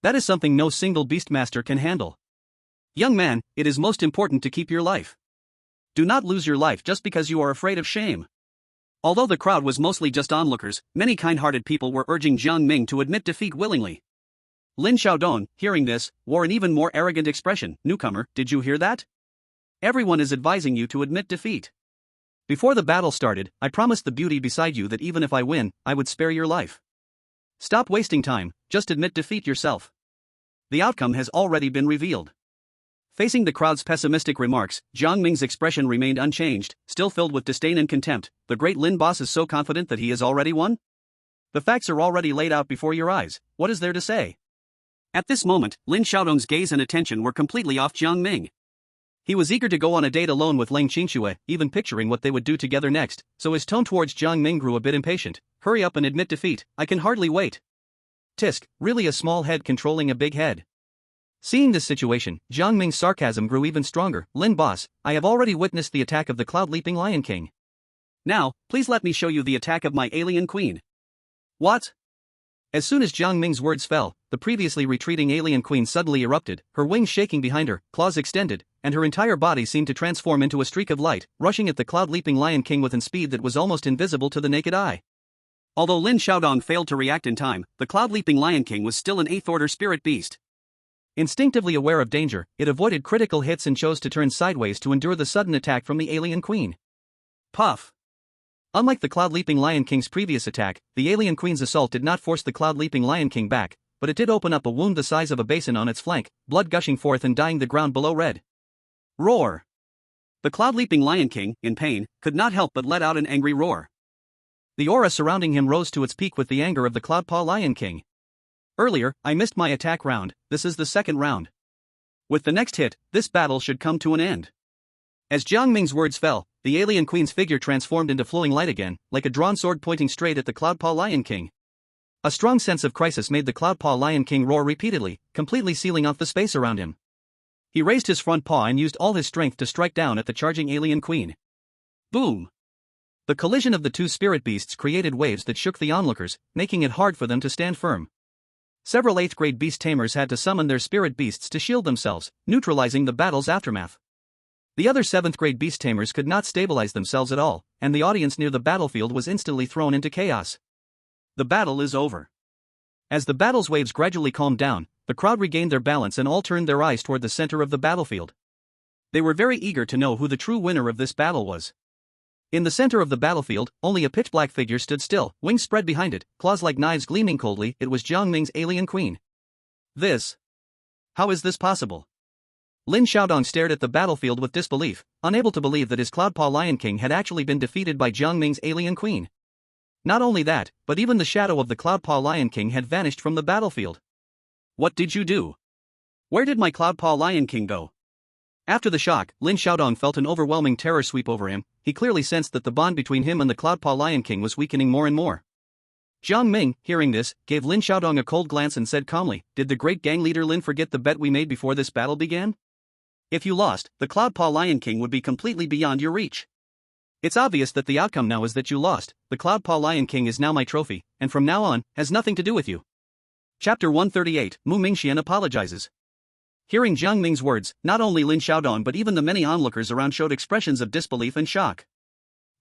That is something no single Beastmaster can handle. Young man, it is most important to keep your life. Do not lose your life just because you are afraid of shame. Although the crowd was mostly just onlookers, many kind-hearted people were urging Jiang Ming to admit defeat willingly. Lin Xiaodong, hearing this, wore an even more arrogant expression. Newcomer, did you hear that? Everyone is advising you to admit defeat. Before the battle started, I promised the beauty beside you that even if I win, I would spare your life. Stop wasting time, just admit defeat yourself. The outcome has already been revealed. Facing the crowd's pessimistic remarks, Jiang Ming's expression remained unchanged, still filled with disdain and contempt. The great Lin boss is so confident that he has already won? The facts are already laid out before your eyes, what is there to say? At this moment, Lin Xiaodong's gaze and attention were completely off Jiang Ming. He was eager to go on a date alone with Lang Qingxue, even picturing what they would do together next, so his tone towards Jiang Ming grew a bit impatient. Hurry up and admit defeat, I can hardly wait. Tisk, really a small head controlling a big head. Seeing this situation, Jiang Ming's sarcasm grew even stronger. Lin boss, I have already witnessed the attack of the Cloud-Leaping Lion King. Now, please let me show you the attack of my alien queen. What? As soon as Jiang Ming's words fell, the previously retreating alien queen suddenly erupted, her wings shaking behind her, claws extended, and her entire body seemed to transform into a streak of light, rushing at the Cloud-Leaping Lion King with a speed that was almost invisible to the naked eye. Although Lin Xiaodong failed to react in time, the Cloud-Leaping Lion King was still an 8th Order spirit beast. Instinctively aware of danger, it avoided critical hits and chose to turn sideways to endure the sudden attack from the alien queen. Puff! Unlike the Cloud-Leaping Lion King's previous attack, the alien queen's assault did not force the Cloud-Leaping Lion King back, but it did open up a wound the size of a basin on its flank, blood gushing forth and dyeing the ground below red. Roar! The Cloud-Leaping Lion King, in pain, could not help but let out an angry roar. The aura surrounding him rose to its peak with the anger of the Cloud-Paw Lion King. Earlier, I missed my attack round, this is the second round. With the next hit, this battle should come to an end. As Jiang Ming's words fell, the alien queen's figure transformed into flowing light again, like a drawn sword pointing straight at the Cloud-Paw Lion King. A strong sense of crisis made the Cloud-Paw Lion King roar repeatedly, completely sealing off the space around him. He raised his front paw and used all his strength to strike down at the charging alien queen. Boom! The collision of the two spirit beasts created waves that shook the onlookers, making it hard for them to stand firm. Several 8th grade beast tamers had to summon their spirit beasts to shield themselves, neutralizing the battle's aftermath. The other 7th grade beast tamers could not stabilize themselves at all, and the audience near the battlefield was instantly thrown into chaos. The battle is over. As the battle's waves gradually calmed down, the crowd regained their balance and all turned their eyes toward the center of the battlefield. They were very eager to know who the true winner of this battle was. In the center of the battlefield, only a pitch-black figure stood still, wings spread behind it, claws like knives gleaming coldly. It was Jiang Ming's alien queen. This. How is this possible? Lin Xiaodong stared at the battlefield with disbelief, unable to believe that his Cloudpaw Lion King had actually been defeated by Jiang Ming's alien queen. Not only that, but even the shadow of the Cloudpaw Lion King had vanished from the battlefield. What did you do? Where did my Cloudpaw Lion King go? After the shock, Lin Xiaodong felt an overwhelming terror sweep over him. He clearly sensed that the bond between him and the Cloudpaw Lion King was weakening more and more. Jiang Ming, hearing this, gave Lin Xiaodong a cold glance and said calmly, "Did the great gang leader Lin forget the bet we made before this battle began? If you lost, the Cloudpaw Lion King would be completely beyond your reach. It's obvious that the outcome now is that you lost. The Cloudpaw Lion King is now my trophy, and from now on, has nothing to do with you." Chapter 138, Mu Mingxian apologizes. Hearing Jiang Ming's words, not only Lin Xiaodong but even the many onlookers around showed expressions of disbelief and shock.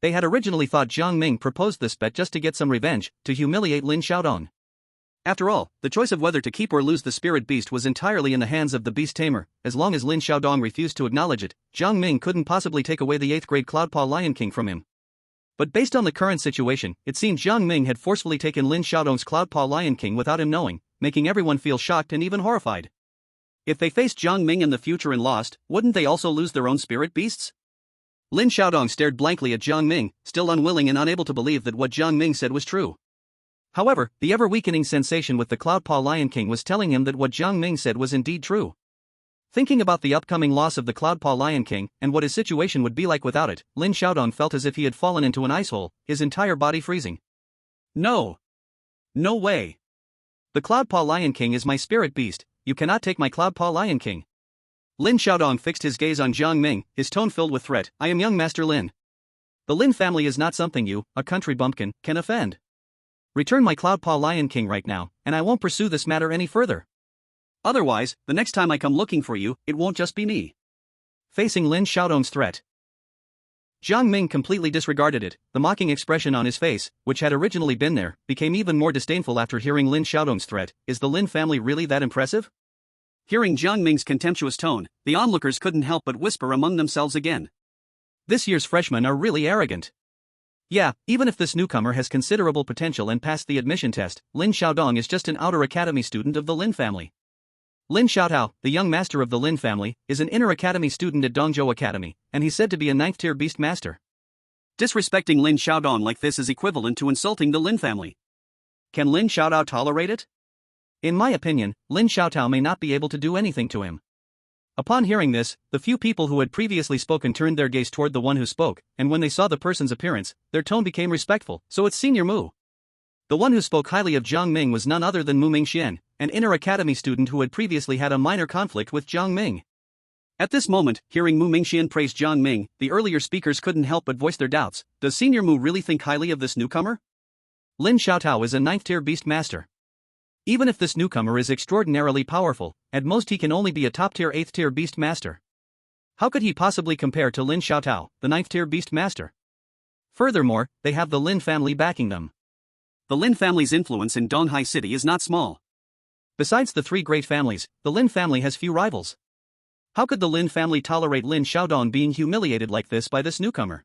They had originally thought Jiang Ming proposed this bet just to get some revenge, to humiliate Lin Xiaodong. After all, the choice of whether to keep or lose the spirit beast was entirely in the hands of the beast tamer. As long as Lin Xiaodong refused to acknowledge it, Jiang Ming couldn't possibly take away the 8th grade Cloudpaw Lion King from him. But based on the current situation, it seemed Jiang Ming had forcefully taken Lin Xiaodong's Cloudpaw Lion King without him knowing, making everyone feel shocked and even horrified. If they faced Jiang Ming in the future and lost, wouldn't they also lose their own spirit beasts? Lin Xiaodong stared blankly at Jiang Ming, still unwilling and unable to believe that what Jiang Ming said was true. However, the ever-weakening sensation with the Cloudpaw Lion King was telling him that what Jiang Ming said was indeed true. Thinking about the upcoming loss of the Cloudpaw Lion King and what his situation would be like without it, Lin Xiaodong felt as if he had fallen into an ice hole, his entire body freezing. No. No way. The Cloudpaw Lion King is my spirit beast. You cannot take my Cloudpaw Lion King. Lin Xiaodong fixed his gaze on Jiang Ming, his tone filled with threat. "I am young Master Lin. The Lin family is not something you, a country bumpkin, can offend. Return my Cloudpaw Lion King right now, and I won't pursue this matter any further. Otherwise, the next time I come looking for you, it won't just be me." Facing Lin Xiaodong's threat, Jiang Ming completely disregarded it. The mocking expression on his face, which had originally been there, became even more disdainful after hearing Lin Xiaodong's threat. Is the Lin family really that impressive? Hearing Jiang Ming's contemptuous tone, the onlookers couldn't help but whisper among themselves again. This year's freshmen are really arrogant. Yeah, even if this newcomer has considerable potential and passed the admission test, Lin Xiaodong is just an outer academy student of the Lin family. Lin Xiaotao, the young master of the Lin family, is an inner academy student at Dongzhou Academy, and he's said to be a 9th-tier beast master. Disrespecting Lin Xiaodong like this is equivalent to insulting the Lin family. Can Lin Xiaotao tolerate it? In my opinion, Lin Xiaotao may not be able to do anything to him. Upon hearing this, the few people who had previously spoken turned their gaze toward the one who spoke, and when they saw the person's appearance, their tone became respectful. So it's Senior Mu. The one who spoke highly of Jiang Ming was none other than Mu Mingxian, an inner academy student who had previously had a minor conflict with Jiang Ming. At this moment, hearing Mu Mingxian praise Jiang Ming, the earlier speakers couldn't help but voice their doubts. Does Senior Mu really think highly of this newcomer? Lin Xiaotao is a 9th-tier beast master. Even if this newcomer is extraordinarily powerful, at most he can only be a top-tier 8th-tier beast master. How could he possibly compare to Lin Xiaotao, the 9th-tier beast master? Furthermore, they have the Lin family backing them. The Lin family's influence in Donghai City is not small. Besides the 3 great families, the Lin family has few rivals. How could the Lin family tolerate Lin Xiaodong being humiliated like this by this newcomer?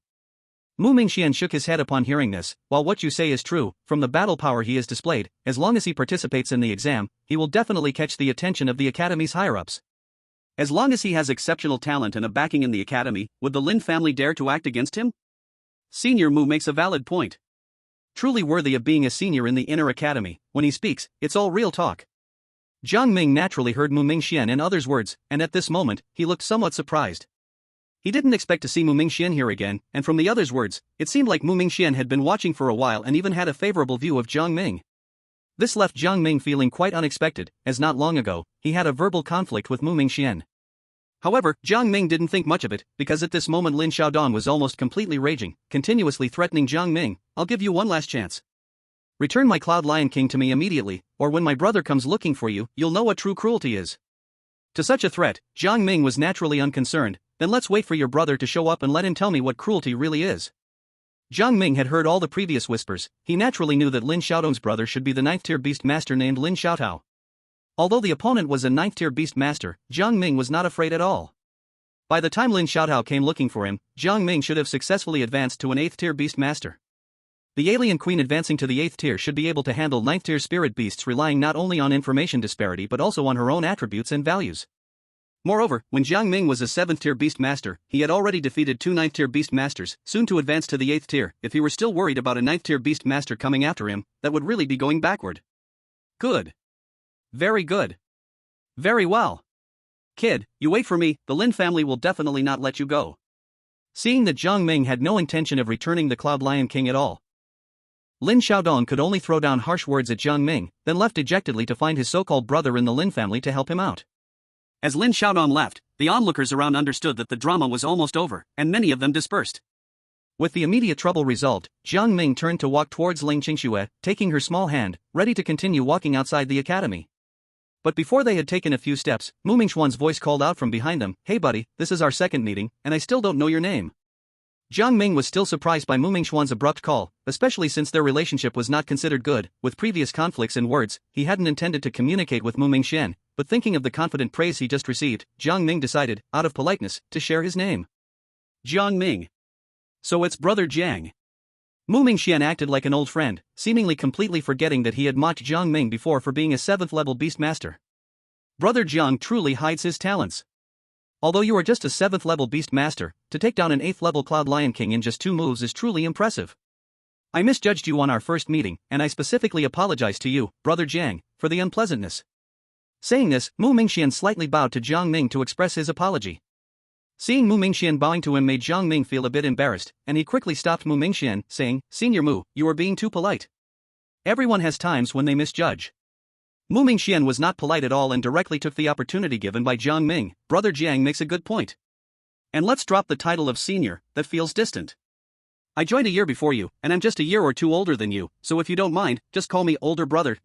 Mu Mingxian shook his head upon hearing this. While what you say is true, from the battle power he has displayed, as long as he participates in the exam, he will definitely catch the attention of the academy's higher-ups. As long as he has exceptional talent and a backing in the academy, would the Lin family dare to act against him? Senior Mu makes a valid point. Truly worthy of being a senior in the inner academy, when he speaks, it's all real talk. Jiang Ming naturally heard Mu Mingxian and others' words, and at this moment, he looked somewhat surprised. He didn't expect to see Mu Mingxian here again, and from the others' words, it seemed like Mu Mingxian had been watching for a while and even had a favorable view of Jiang Ming. This left Jiang Ming feeling quite unexpected, as not long ago, he had a verbal conflict with Mu Mingxian. However, Jiang Ming didn't think much of it, because at this moment Lin Xiaodong was almost completely raging, continuously threatening Jiang Ming. I'll give you one last chance. Return my Cloud Lion King to me immediately, or when my brother comes looking for you, you'll know what true cruelty is. To such a threat, Jiang Ming was naturally unconcerned. Then let's wait for your brother to show up and let him tell me what cruelty really is. Jiang Ming had heard all the previous whispers. He naturally knew that Lin Xiaodong's brother should be the 9th-tier beast master named Lin Xiaotao. Although the opponent was a 9th-tier beast master, Jiang Ming was not afraid at all. By the time Lin Xiaotao came looking for him, Jiang Ming should have successfully advanced to an 8th tier beast master. The alien queen advancing to the 8th tier should be able to handle 9th tier spirit beasts, relying not only on information disparity but also on her own attributes and values. Moreover, when Jiang Ming was a 7th tier beast master, he had already defeated 2 9th tier beast masters, soon to advance to the 8th tier. If he were still worried about a 9th tier beast master coming after him, that would really be going backward. Good. Very good. Very well. Kid, you wait for me, the Lin family will definitely not let you go. Seeing that Jiang Ming had no intention of returning the Cloud Lion King at all, Lin Xiaodong could only throw down harsh words at Jiang Ming, then left dejectedly to find his so-called brother in the Lin family to help him out. As Lin Xiaodong left, the onlookers around understood that the drama was almost over, and many of them dispersed. With the immediate trouble resolved, Jiang Ming turned to walk towards Ling Qingxue, taking her small hand, ready to continue walking outside the academy. But before they had taken a few steps, Mu Mingxuan's voice called out from behind them, "Hey buddy, this is our second meeting, and I still don't know your name." Jiang Ming was still surprised by Mu Mingxuan's abrupt call, especially since their relationship was not considered good. With previous conflicts and words, he hadn't intended to communicate with Mu Mingxian, but thinking of the confident praise he just received, Jiang Ming decided, out of politeness, to share his name. Jiang Ming. So it's brother Jiang. Mu Mingxian acted like an old friend, seemingly completely forgetting that he had mocked Jiang Ming before for being a 7th level beast master. Brother Jiang truly hides his talents. Although you are just a 7th level beast master, to take down an 8th level Cloud Lion King in just 2 moves is truly impressive. I misjudged you on our first meeting, and I specifically apologize to you, brother Jiang, for the unpleasantness. Saying this, Mu Mingxian slightly bowed to Jiang Ming to express his apology. Seeing Mu Mingxian bowing to him made Jiang Ming feel a bit embarrassed, and he quickly stopped Mu Mingxian, saying, "Senior Mu, you are being too polite. Everyone has times when they misjudge." Mu Mingxian was not polite at all and directly took the opportunity given by Jiang Ming. Brother Jiang makes a good point. And let's drop the title of senior, that feels distant. I joined a year before you, and I'm just a year or 2 older than you, so if you don't mind, just call me older brother.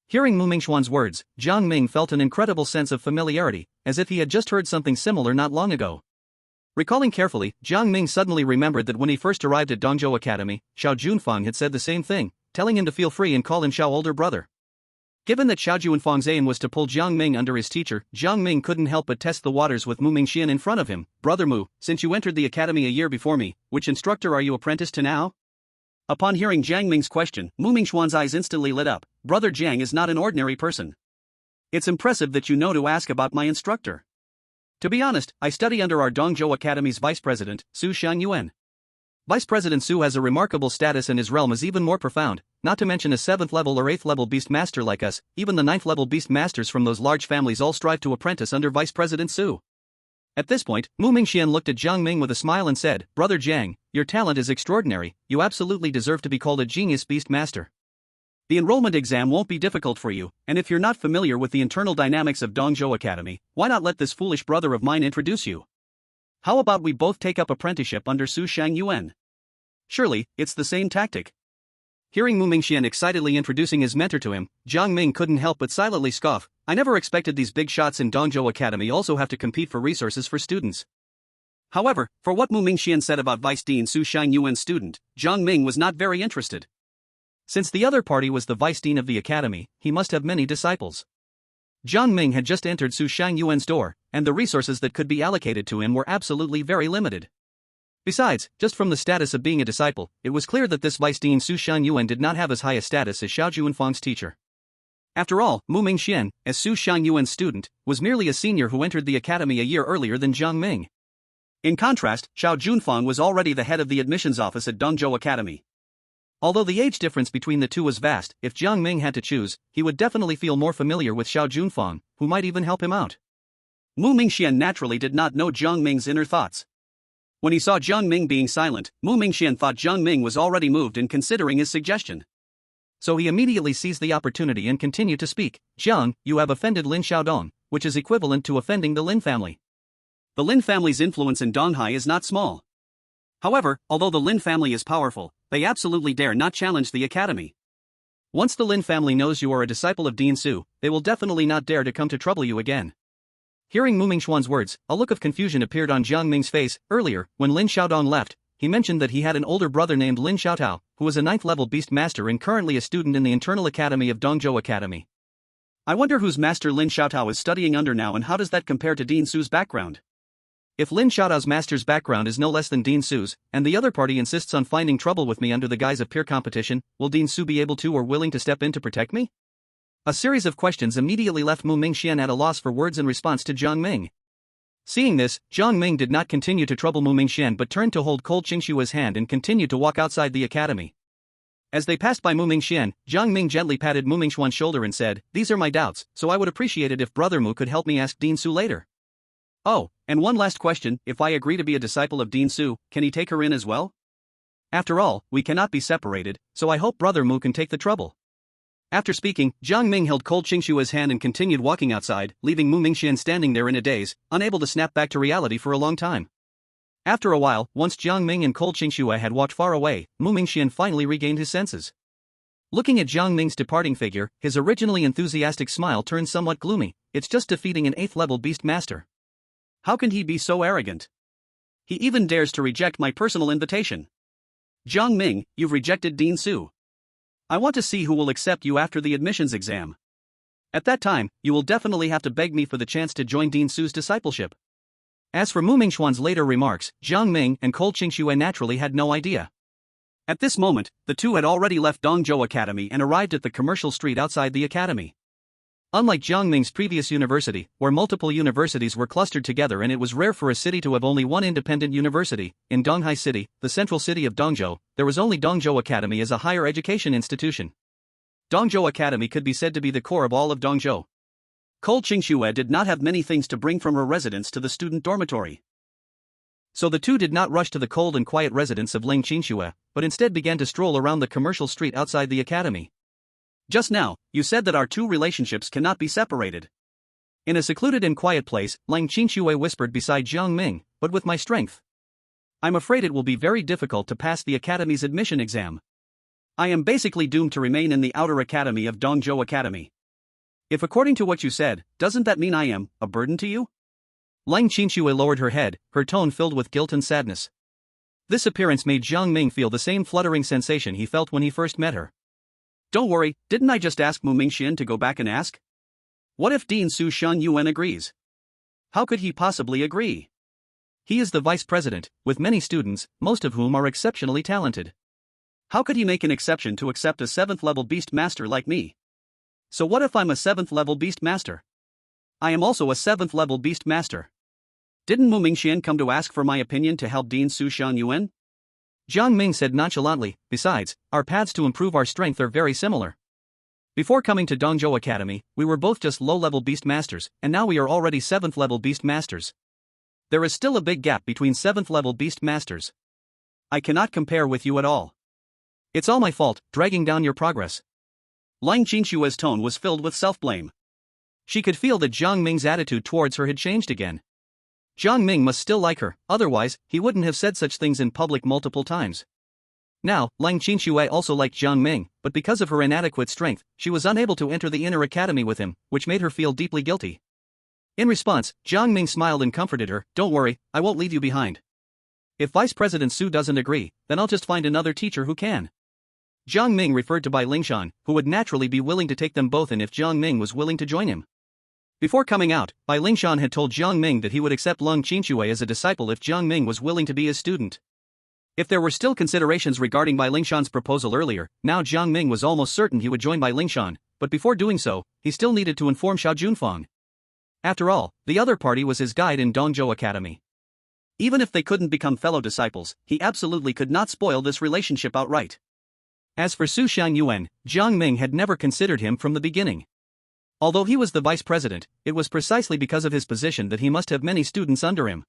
Hearing Mu Mingxuan's words, Jiang Ming felt an incredible sense of familiarity, as if he had just heard something similar not long ago. Recalling carefully, Jiang Ming suddenly remembered that when he first arrived at Dongzhou Academy, Xiao Junfang had said the same thing, telling him to feel free and call him Xiao older brother. Given that Xiao Junfang's aim was to pull Jiang Ming under his teacher, Jiang Ming couldn't help but test the waters with Mu Mingxian in front of him. Brother Mu, since you entered the academy a year before me, which instructor are you apprenticed to now? Upon hearing Jiang Ming's question, Mu Mingxuan's eyes instantly lit up. Brother Jiang is not an ordinary person. It's impressive that you know to ask about my instructor. To be honest, I study under our Dongzhou Academy's vice president, Su Shangyuan. Vice President Su has a remarkable status and his realm is even more profound, not to mention a 7th level or 8th level beast master like us. Even the 9th level beast masters from those large families all strive to apprentice under Vice President Su. At this point, Mu Mingxian looked at Jiang Ming with a smile and said, "Brother Jiang, your talent is extraordinary, you absolutely deserve to be called a genius beast master. The enrollment exam won't be difficult for you, and if you're not familiar with the internal dynamics of Dongzhou Academy, why not let this foolish brother of mine introduce you? How about we both take up apprenticeship under Su Shangyuan? Surely, it's the same tactic." Hearing Mu Mingxian excitedly introducing his mentor to him, Jiang Ming couldn't help but silently scoff. I never expected these big shots in Dongzhou Academy also have to compete for resources for students. However, for what Mu Mingxian said about Vice Dean Su Shangyuan's student, Jiang Ming was not very interested. Since the other party was the Vice Dean of the Academy, he must have many disciples. Jiang Ming had just entered Su Shangyuan's door, and the resources that could be allocated to him were absolutely very limited. Besides, just from the status of being a disciple, it was clear that this Vice Dean Su Shangyuan did not have as high a status as Xiao Junfang's teacher. After all, Mu Mingxian, as Su Shangyuan's student, was merely a senior who entered the academy a year earlier than Jiang Ming. In contrast, Xiao Junfang was already the head of the admissions office at Dongzhou Academy. Although the age difference between the two was vast, if Jiang Ming had to choose, he would definitely feel more familiar with Xiao Junfang, who might even help him out. Mu Mingxian naturally did not know Jiang Ming's inner thoughts. When he saw Jiang Ming being silent, Mu Mingxian thought Jiang Ming was already moved in considering his suggestion. So he immediately seized the opportunity and continued to speak. "Jiang, you have offended Lin Xiaodong, which is equivalent to offending the Lin family. The Lin family's influence in Donghai is not small. However, although the Lin family is powerful, they absolutely dare not challenge the academy. Once the Lin family knows you are a disciple of Dean Su, they will definitely not dare to come to trouble you again." Hearing Mu Mingxuan's words, a look of confusion appeared on Jiang Ming's face. Earlier, when Lin Xiaodong left, he mentioned that he had an older brother named Lin Xiaotao, who was a 9th level beast master and currently a student in the internal academy of Dongzhou Academy. I wonder whose master Lin Xiaotao is studying under now and how does that compare to Dean Su's background? If Lin Xiaodao's master's background is no less than Dean Su's, and the other party insists on finding trouble with me under the guise of peer competition, will Dean Su be able to or willing to step in to protect me? A series of questions immediately left Mu Mingxian at a loss for words in response to Jiang Ming. Seeing this, Jiang Ming did not continue to trouble Mu Mingxian but turned to hold cold Qingshua's hand and continued to walk outside the academy. As they passed by Mu Mingxian, Jiang Ming gently patted Mu Mingxuan's shoulder and said, "These are my doubts, so I would appreciate it if Brother Mu could help me ask Dean Su later. Oh, and one last question, if I agree to be a disciple of Dean Su, can he take her in as well? After all, we cannot be separated, so I hope Brother Mu can take the trouble." After speaking, Jiang Ming held cold Qingshua's hand and continued walking outside, leaving Mu Mingxian standing there in a daze, unable to snap back to reality for a long time. After a while, once Jiang Ming and cold Qingxua had walked far away, Mu Mingxian finally regained his senses. Looking at Jiang Ming's departing figure, his originally enthusiastic smile turned somewhat gloomy. It's just defeating an 8th level beast master. How can he be so arrogant? He even dares to reject my personal invitation. Jiang Ming, you've rejected Dean Su. I want to see who will accept you after the admissions exam. At that time, you will definitely have to beg me for the chance to join Dean Su's discipleship. As for Mu Mingxuan's later remarks, Jiang Ming and cold Qingxua naturally had no idea. At this moment, the two had already left Dongzhou Academy and arrived at the commercial street outside the academy. Unlike Jiang Ming's previous university, where multiple universities were clustered together and it was rare for a city to have only one independent university, in Donghai City, the central city of Dongzhou, there was only Dongzhou Academy as a higher education institution. Dongzhou Academy could be said to be the core of all of Dongzhou. Cold Qingxua did not have many things to bring from her residence to the student dormitory. So the two did not rush to the cold and quiet residence of Ling Qingxua, but instead began to stroll around the commercial street outside the academy. Just now, you said that our two relationships cannot be separated. In a secluded and quiet place, Ling Qingxua whispered beside Jiang Ming, but with my strength, I'm afraid it will be very difficult to pass the academy's admission exam. I am basically doomed to remain in the outer academy of Dongzhou Academy. If according to what you said, doesn't that mean I am a burden to you? Ling Qingxua lowered her head, her tone filled with guilt and sadness. This appearance made Jiang Ming feel the same fluttering sensation he felt when he first met her. Don't worry, didn't I just ask Mu Mingxian to go back and ask? What if Dean Su Shan Yuan agrees? How could he possibly agree? He is the vice president, with many students, most of whom are exceptionally talented. How could he make an exception to accept a 7th level beast master like me? So what if I'm a 7th level beast master? I am also a 7th level beast master. Didn't Mu Mingxian come to ask for my opinion to help Dean Su Shan Yuan? Jiang Ming said nonchalantly, besides, our paths to improve our strength are very similar. Before coming to Dongzhou Academy, we were both just low-level beast masters, and now we are already 7th level beast masters. There is still a big gap between 7th level beast masters. I cannot compare with you at all. It's all my fault, dragging down your progress. Ling Qingxua's tone was filled with self-blame. She could feel that Jiang Ming's attitude towards her had changed again. Jiang Ming must still like her, otherwise, he wouldn't have said such things in public multiple times. Now, Ling Qingxua also liked Jiang Ming, but because of her inadequate strength, she was unable to enter the inner academy with him, which made her feel deeply guilty. In response, Jiang Ming smiled and comforted her, don't worry, I won't leave you behind. If Vice President Su doesn't agree, then I'll just find another teacher who can. Jiang Ming referred to Bai Lingshan, who would naturally be willing to take them both in if Jiang Ming was willing to join him. Before coming out, Bai Lingshan had told Jiang Ming that he would accept Ling Qingxua as a disciple if Jiang Ming was willing to be his student. If there were still considerations regarding Bai Lingshan's proposal earlier, now Jiang Ming was almost certain he would join Bai Lingshan, but before doing so, he still needed to inform Xiao Junfang. After all, the other party was his guide in Dongzhou Academy. Even if they couldn't become fellow disciples, he absolutely could not spoil this relationship outright. As for Su Shan Yuan, Jiang Ming had never considered him from the beginning. Although he was the vice president, it was precisely because of his position that he must have many students under him.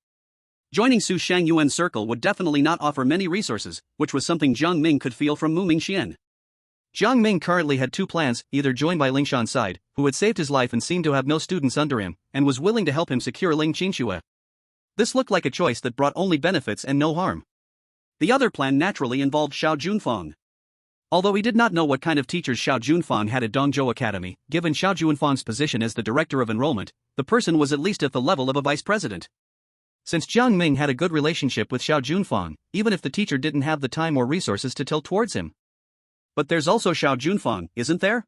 Joining Su Shan Yuan's circle would definitely not offer many resources, which was something Jiang Ming could feel from Mu Mingxian. Jiang Ming currently had two plans, either join Bai Lingshan's side, who had saved his life and seemed to have no students under him, and was willing to help him secure Ling Qingxua. This looked like a choice that brought only benefits and no harm. The other plan naturally involved Xiao Junfang. Although he did not know what kind of teachers Xiao Junfang had at Dongzhou Academy, given Xiao Junfang's position as the director of enrollment, the person was at least at the level of a vice president. Since Jiang Ming had a good relationship with Xiao Junfang, even if the teacher didn't have the time or resources to tilt towards him. But there's also Xiao Junfang, isn't there?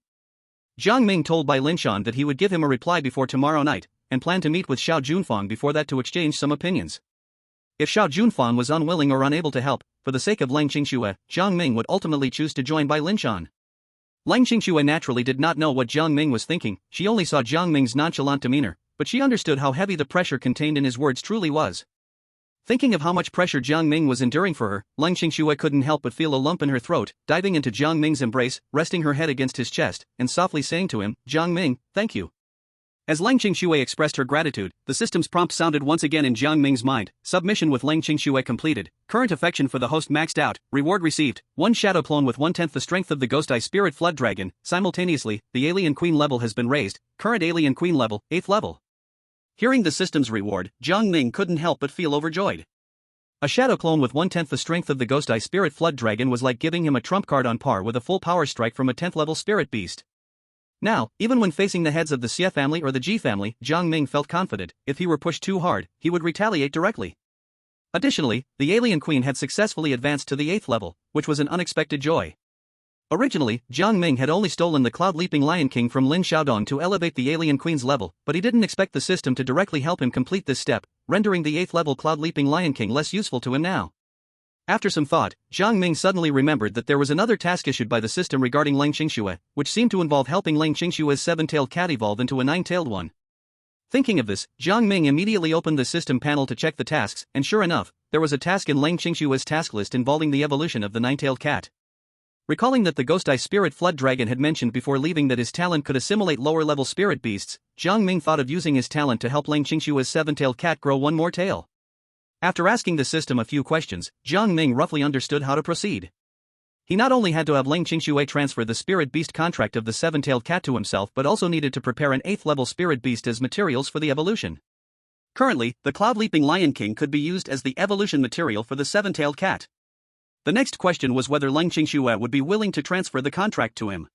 Jiang Ming told Bai Lingshan that he would give him a reply before tomorrow night, and planned to meet with Xiao Junfang before that to exchange some opinions. If Xiao Junfan was unwilling or unable to help, for the sake of Lang Qingxue, Jiang Ming would ultimately choose to join by Linshan. Lang Qingxue naturally did not know what Jiang Ming was thinking, she only saw Jiang Ming's nonchalant demeanor, but she understood how heavy the pressure contained in his words truly was. Thinking of how much pressure Jiang Ming was enduring for her, Lang Qingxue couldn't help but feel a lump in her throat, diving into Jiang Ming's embrace, resting her head against his chest, and softly saying to him, "Jiang Ming, thank you." As Lang Qingxue expressed her gratitude, the system's prompt sounded once again in Jiang Ming's mind: submission with Lang Qingxue completed, current affection for the host maxed out, reward received, one shadow clone with 1/10 the strength of the Ghost Eye Spirit Flood Dragon, simultaneously, the Alien Queen level has been raised, current Alien Queen level, 8th level. Hearing the system's reward, Jiang Ming couldn't help but feel overjoyed. A shadow clone with 1/10 the strength of the Ghost Eye Spirit Flood Dragon was like giving him a trump card on par with a full power strike from a 10th level Spirit Beast. Now, even when facing the heads of the Xie family or the G family, Jiang Ming felt confident, if he were pushed too hard, he would retaliate directly. Additionally, the Alien Queen had successfully advanced to the 8th level, which was an unexpected joy. Originally, Jiang Ming had only stolen the Cloud-Leaping Lion King from Lin Xiaodong to elevate the Alien Queen's level, but he didn't expect the system to directly help him complete this step, rendering the 8th level Cloud-Leaping Lion King less useful to him now. After some thought, Jiang Ming suddenly remembered that there was another task issued by the system regarding Lang Qingxue, which seemed to involve helping Lang Qingxue's 7-tailed cat evolve into a 9-tailed one. Thinking of this, Jiang Ming immediately opened the system panel to check the tasks, and sure enough, there was a task in Lang Qingxue's task list involving the evolution of the 9-tailed cat. Recalling that the Ghost Eye Spirit Flood Dragon had mentioned before leaving that his talent could assimilate lower-level spirit beasts, Jiang Ming thought of using his talent to help Lang Qingxue's 7-tailed cat grow one more tail. After asking the system a few questions, Jiang Ming roughly understood how to proceed. He not only had to have Lang Qingxue transfer the spirit beast contract of the 7-tailed cat to himself but also needed to prepare an 8th-level spirit beast as materials for the evolution. Currently, the Cloud-Leaping Lion King could be used as the evolution material for the 7-tailed cat. The next question was whether Lang Qingxue would be willing to transfer the contract to him.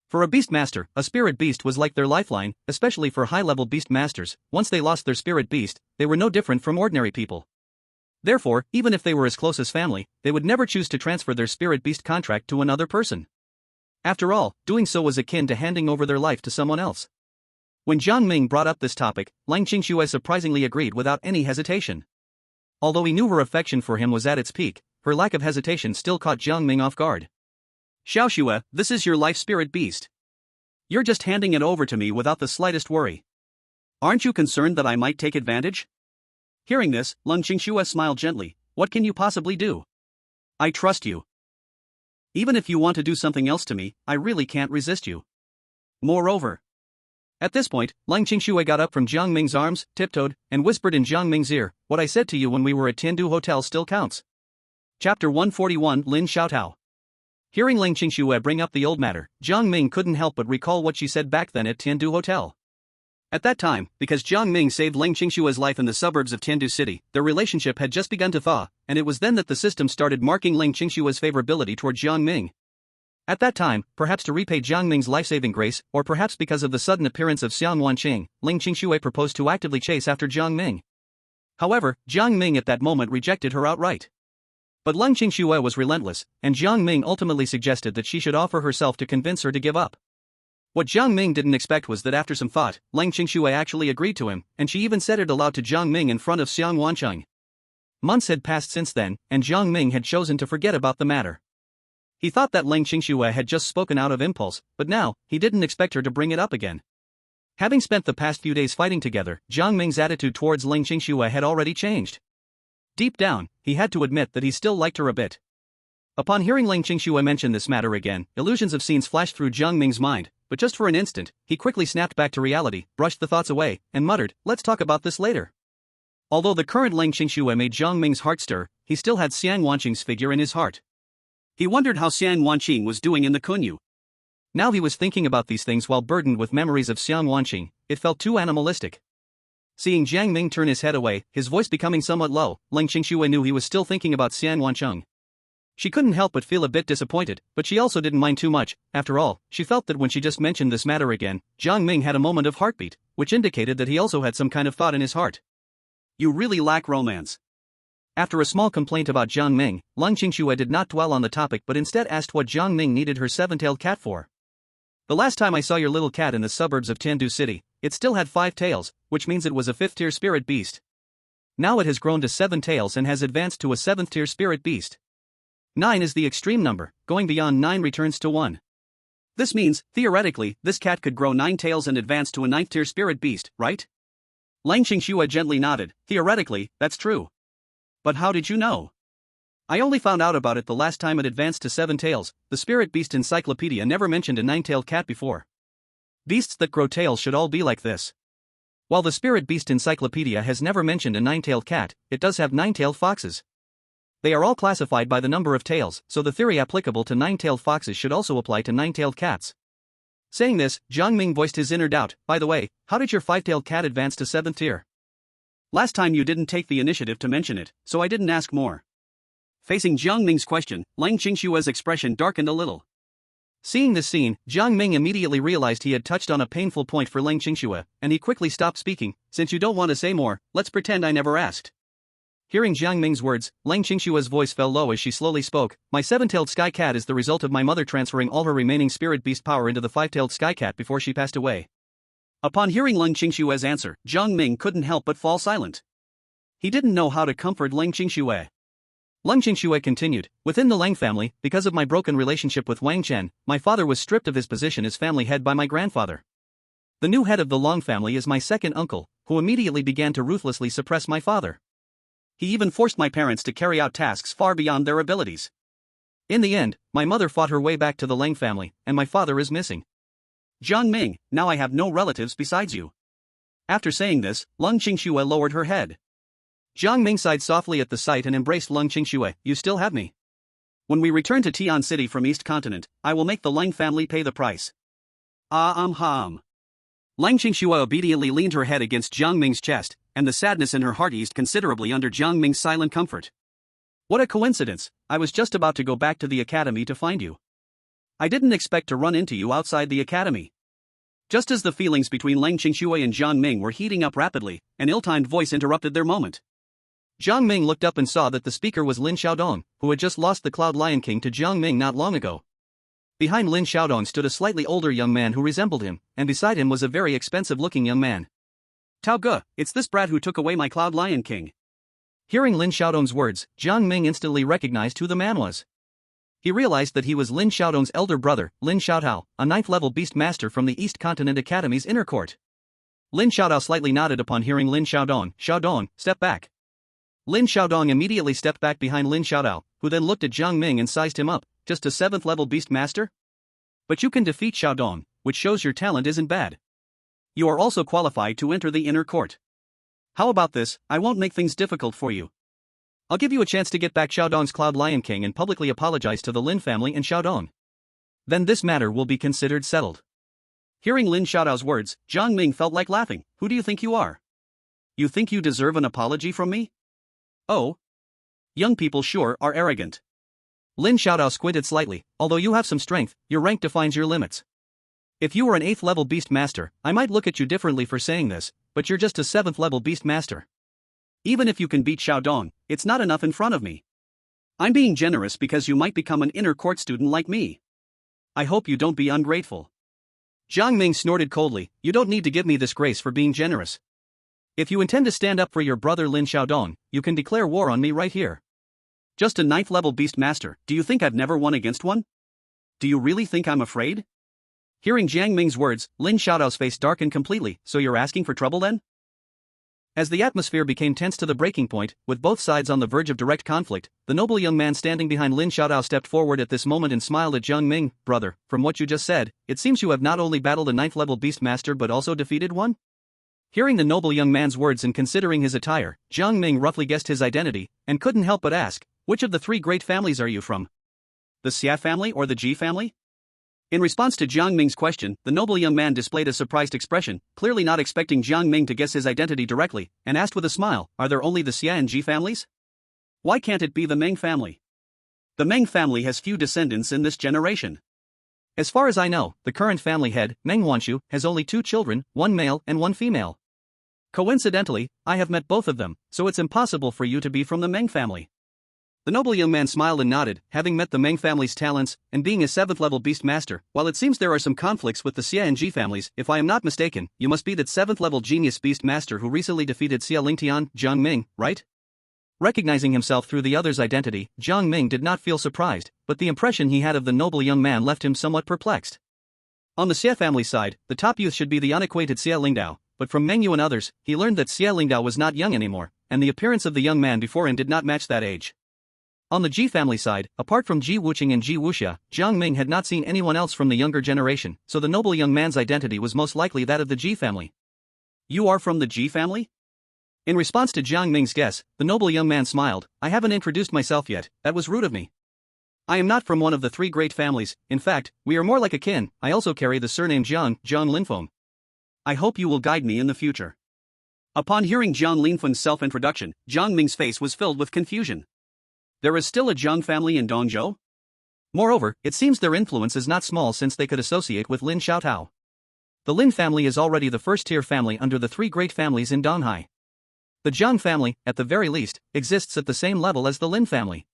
For a beast master, a spirit beast was like their lifeline, especially for high-level beast masters. Once they lost their spirit beast, they were no different from ordinary people. Therefore, even if they were as close as family, they would never choose to transfer their spirit beast contract to another person. After all, doing so was akin to handing over their life to someone else. When Jiang Ming brought up this topic, Lang Qingxue surprisingly agreed without any hesitation. Although he knew her affection for him was at its peak, her lack of hesitation still caught Jiang Ming off guard. "Xiaoxue, this is your life spirit beast. You're just handing it over to me without the slightest worry. Aren't you concerned that I might take advantage?" Hearing this, Lang Qingxue smiled gently. "What can you possibly do? I trust you. Even if you want to do something else to me, I really can't resist you. Moreover..." At this point, Lang Qingxue got up from Jiang Ming's arms, tiptoed, and whispered in Jiang Ming's ear, "What I said to you when we were at Tiandu Hotel still counts." Chapter 141 Lin Xiaotao. Hearing Lang Qingxue bring up the old matter, Jiang Ming couldn't help but recall what she said back then at Tiandu Hotel. At that time, because Jiang Ming saved Lang Qingxue's life in the suburbs of Tiandu City, their relationship had just begun to thaw, and it was then that the system started marking Lang Qingxue's favorability toward Jiang Ming. At that time, perhaps to repay Jiang Ming's life-saving grace, or perhaps because of the sudden appearance of Xiang Wanqing, Lang Qingxue proposed to actively chase after Jiang Ming. However, Jiang Ming at that moment rejected her outright. But Lang Qingxue was relentless, and Jiang Ming ultimately suggested that she should offer herself to convince her to give up. What Jiang Ming didn't expect was that after some thought, Lang Qingxue actually agreed to him, and she even said it aloud to Jiang Ming in front of Xiang Wanqing. Months had passed since then, and Jiang Ming had chosen to forget about the matter. He thought that Lang Qingxue had just spoken out of impulse, but now, he didn't expect her to bring it up again. Having spent the past few days fighting together, Jiang Ming's attitude towards Lang Qingxue had already changed. Deep down, he had to admit that he still liked her a bit. Upon hearing Lang Qingxue mention this matter again, illusions of scenes flashed through Jiang Ming's mind, but just for an instant, he quickly snapped back to reality, brushed the thoughts away, and muttered, "Let's talk about this later." Although the current Lang Qingxue made Jiang Ming's heart stir, he still had Xiang Wanqing's figure in his heart. He wondered how Xiang Wanqing was doing in the Kunyu. Now he was thinking about these things while burdened with memories of Xiang Wanqing. It felt too animalistic. Seeing Jiang Ming turn his head away, his voice becoming somewhat low, Lang Qingxue knew he was still thinking about Xiang Wanqing. She couldn't help but feel a bit disappointed, but she also didn't mind too much. After all, she felt that when she just mentioned this matter again, Jiang Ming had a moment of heartbeat, which indicated that he also had some kind of thought in his heart. "You really lack romance." After a small complaint about Jiang Ming, Lang Qingxue did not dwell on the topic but instead asked what Jiang Ming needed her 7-tailed cat for. "The last time I saw your little cat in the suburbs of Tiandu City, it still had 5 tails, which means it was a 5th-tier spirit beast. Now it has grown to 7 tails and has advanced to a 7th tier spirit beast. 9 is the extreme number, going beyond 9 returns to 1. This means, theoretically, this cat could grow 9 tails and advance to a 9th tier spirit beast, right? Lang Qingxue gently nodded. Theoretically, that's true. But how did you know? I only found out about it the last time it advanced to 7 tails. The spirit beast encyclopedia never mentioned a 9-tailed cat before. Beasts that grow tails should all be like this. While the spirit beast encyclopedia has never mentioned a 9-tailed cat, it does have 9-tailed foxes. They are all classified by the number of tails, so the theory applicable to 9-tailed foxes should also apply to 9-tailed cats. Saying this, Jiang Ming voiced his inner doubt. By the way, how did your 5-tailed cat advance to 7th tier? Last time you didn't take the initiative to mention it, so I didn't ask more. Facing Jiang Ming's question, Lang Qingxue's expression darkened a little. Seeing this scene, Jiang Ming immediately realized he had touched on a painful point for Lang Qingxue, and he quickly stopped speaking. Since you don't want to say more, let's pretend I never asked. Hearing Jiang Ming's words, Lang Qingxue's voice fell low as she slowly spoke. My 7-tailed sky cat is the result of my mother transferring all her remaining spirit beast power into the 5-tailed sky cat before she passed away. Upon hearing Lang Qingxue's answer, Jiang Ming couldn't help but fall silent. He didn't know how to comfort Lang Qingxue. Lang Qingxue continued, within the Lang family, because of my broken relationship with Wang Chen, my father was stripped of his position as family head by my grandfather. The new head of the Long family is my second uncle, who immediately began to ruthlessly suppress my father. He even forced my parents to carry out tasks far beyond their abilities. In the end, my mother fought her way back to the Lang family, and my father is missing. Jiang Ming, now I have no relatives besides you. After saying this, Lang Qingxue lowered her head. Jiang Ming sighed softly at the sight and embraced Lang Qingxue. You still have me. When we return to Tian City from East Continent, I will make the Lang family pay the price. Lang Qingxue obediently leaned her head against Jiang Ming's chest, and the sadness in her heart eased considerably under Jiang Ming's silent comfort. What a coincidence, I was just about to go back to the academy to find you. I didn't expect to run into you outside the academy. Just as the feelings between Lang Qingxue and Jiang Ming were heating up rapidly, an ill-timed voice interrupted their moment. Jiang Ming looked up and saw that the speaker was Lin Xiaodong, who had just lost the Cloud Lion King to Jiang Ming not long ago. Behind Lin Xiaodong stood a slightly older young man who resembled him, and beside him was a very expensive-looking young man. Tao Ge, it's this brat who took away my Cloud Lion King. Hearing Lin Xiaodong's words, Jiang Ming instantly recognized who the man was. He realized that he was Lin Xiaodong's elder brother, Lin Xiaotao, a 9th-level beast master from the East Continent Academy's inner court. Lin Xiaotao slightly nodded upon hearing Lin Xiaodong. Xiaodong, step back. Lin Xiaodong immediately stepped back behind Lin Xiaotao, who then looked at Jiang Ming and sized him up. Just a 7th-level beast master? But you can defeat Xiaodong, which shows your talent isn't bad. You are also qualified to enter the inner court. How about this? I won't make things difficult for you. I'll give you a chance to get back Xiaodong's Cloud Lion King and publicly apologize to the Lin family and Xiaodong. Then this matter will be considered settled. Hearing Lin Xiaodao's words, Jiang Ming felt like laughing. Who do you think you are? You think you deserve an apology from me? Oh. Young people sure are arrogant. Lin Xiaodao squinted slightly. Although you have some strength, your rank defines your limits. If you were an 8th-level beast master, I might look at you differently for saying this, but you're just a 7th-level beast master. Even if you can beat Xiaodong, it's not enough in front of me. I'm being generous because you might become an inner court student like me. I hope you don't be ungrateful. Jiang Ming snorted coldly. You don't need to give me this grace for being generous. If you intend to stand up for your brother Lin Xiaodong, you can declare war on me right here. Just a 9th-level beast master, do you think I've never won against one? Do you really think I'm afraid? Hearing Jiang Ming's words, Lin Xiaodao's face darkened completely. So you're asking for trouble then? As the atmosphere became tense to the breaking point, with both sides on the verge of direct conflict, the noble young man standing behind Lin Xiaodao stepped forward at this moment and smiled at Jiang Ming. Brother, from what you just said, it seems you have not only battled a 9th-level beast master but also defeated one? Hearing the noble young man's words and considering his attire, Jiang Ming roughly guessed his identity, and couldn't help but ask, which of the 3 great families are you from? The Xia family or the G family? In response to Jiang Ming's question, the noble young man displayed a surprised expression, clearly not expecting Jiang Ming to guess his identity directly, and asked with a smile, are there only the Xia and G families? Why can't it be the Meng family? The Meng family has few descendants in this generation. As far as I know, the current family head, Meng Wanxu, has only 2 children, 1 male and 1 female. Coincidentally, I have met both of them, so it's impossible for you to be from the Meng family. The noble young man smiled and nodded, having met the Meng family's talents, and being a 7th level beast master. While it seems there are some conflicts with the Xia and Ji families, if I am not mistaken, you must be that 7th level genius beast master who recently defeated Xia Lingtian, Jiang Ming, right? Recognizing himself through the other's identity, Jiang Ming did not feel surprised, but the impression he had of the noble young man left him somewhat perplexed. On the Xia family side, the top youth should be the unacquainted Xia Lingdao, but from Meng Yu and others, he learned that Xia Lingdao was not young anymore, and the appearance of the young man before him did not match that age. On the Ji family side, apart from Ji Wuqing and Ji Wuxia, Jiang Ming had not seen anyone else from the younger generation, so the noble young man's identity was most likely that of the Ji family. You are from the Ji family? In response to Jiang Ming's guess, the noble young man smiled. I haven't introduced myself yet, that was rude of me. I am not from one of the 3 great families, in fact, we are more like a kin. I also carry the surname Jiang Linfeng. I hope you will guide me in the future. Upon hearing Jiang Linfeng's self-introduction, Jiang Ming's face was filled with confusion. There is still a Jiang family in Dongzhou? Moreover, it seems their influence is not small since they could associate with Lin Xiaotao. The Lin family is already the first-tier family under the 3 great families in Donghai. The Jiang family, at the very least, exists at the same level as the Lin family.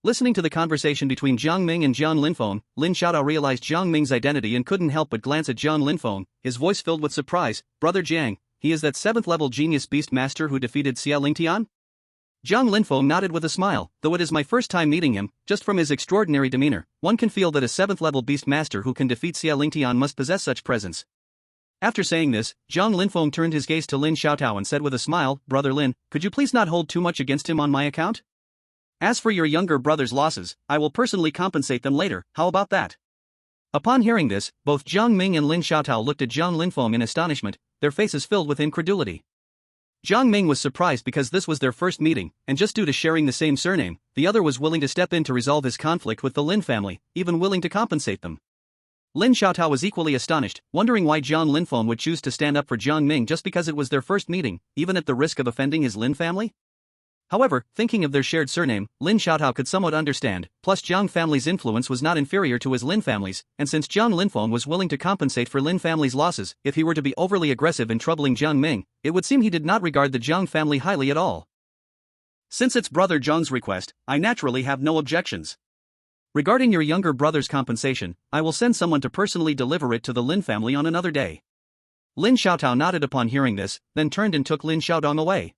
Listening to the conversation between Jiang Ming and Jiang Linfeng, Lin Xiaotao realized Jiang Ming's identity and couldn't help but glance at Jiang Linfeng, his voice filled with surprise. Brother Jiang, he is that 7th level genius beast master who defeated Xia Lingtian? Jiang Linfeng nodded with a smile. Though it is my first time meeting him, just from his extraordinary demeanor, one can feel that a 7th level beast master who can defeat Xia Lingtian must possess such presence. After saying this, Jiang Linfeng turned his gaze to Lin Xiaotao and said with a smile, Brother Lin, could you please not hold too much against him on my account? As for your younger brother's losses, I will personally compensate them later, how about that? Upon hearing this, both Jiang Ming and Lin Xiaotao looked at Jiang Linfeng in astonishment, their faces filled with incredulity. Jiang Ming was surprised because this was their first meeting, and just due to sharing the same surname, the other was willing to step in to resolve his conflict with the Lin family, even willing to compensate them. Lin Xiaotao was equally astonished, wondering why Jiang Linfeng would choose to stand up for Jiang Ming just because it was their first meeting, even at the risk of offending his Lin family? However, thinking of their shared surname, Lin Xiaotao could somewhat understand, plus Jiang family's influence was not inferior to his Lin family's, and since Jiang Linfeng was willing to compensate for Lin family's losses, if he were to be overly aggressive in troubling Jiang Ming, it would seem he did not regard the Jiang family highly at all. Since it's brother Jiang's request, I naturally have no objections. Regarding your younger brother's compensation, I will send someone to personally deliver it to the Lin family on another day. Lin Xiaotao nodded upon hearing this, then turned and took Lin Xiaodong away.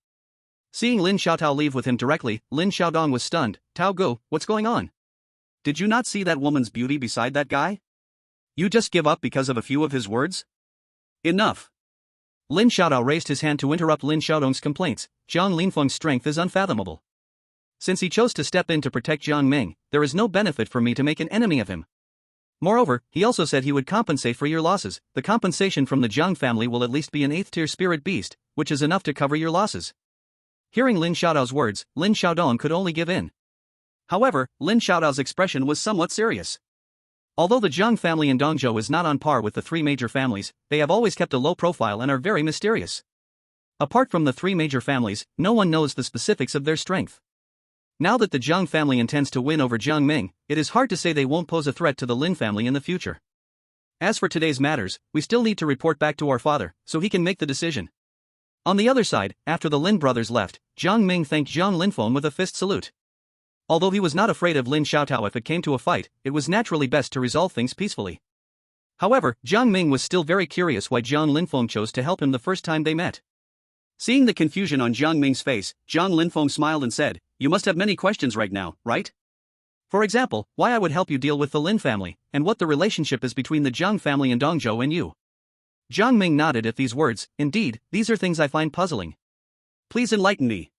Seeing Lin Xiaotao leave with him directly, Lin Xiaodong was stunned. Tao Gu, what's going on? Did you not see that woman's beauty beside that guy? You just give up because of a few of his words? Enough. Lin Xiaotao raised his hand to interrupt Lin Xiaodong's complaints. Jiang Linfeng's strength is unfathomable. Since he chose to step in to protect Jiang Ming, there is no benefit for me to make an enemy of him. Moreover, he also said he would compensate for your losses. The compensation from the Jiang family will at least be an 8th tier spirit beast, which is enough to cover your losses. Hearing Lin Xiaodao's words, Lin Xiaodong could only give in. However, Lin Xiaodao's expression was somewhat serious. Although the Jiang family in Dongzhou is not on par with the 3 major families, they have always kept a low profile and are very mysterious. Apart from the 3 major families, no one knows the specifics of their strength. Now that the Jiang family intends to win over Jiang Ming, it is hard to say they won't pose a threat to the Lin family in the future. As for today's matters, we still need to report back to our father, so he can make the decision. On the other side, after the Lin brothers left, Jiang Ming thanked Jiang Linfeng with a fist salute. Although he was not afraid of Lin Xiaotao if it came to a fight, it was naturally best to resolve things peacefully. However, Jiang Ming was still very curious why Jiang Linfeng chose to help him the first time they met. Seeing the confusion on Jiang Ming's face, Jiang Linfeng smiled and said, You must have many questions right now, right? For example, why I would help you deal with the Lin family, and what the relationship is between the Jiang family in Dongzhou and you. Jiang Ming nodded at these words. Indeed, these are things I find puzzling. Please enlighten me.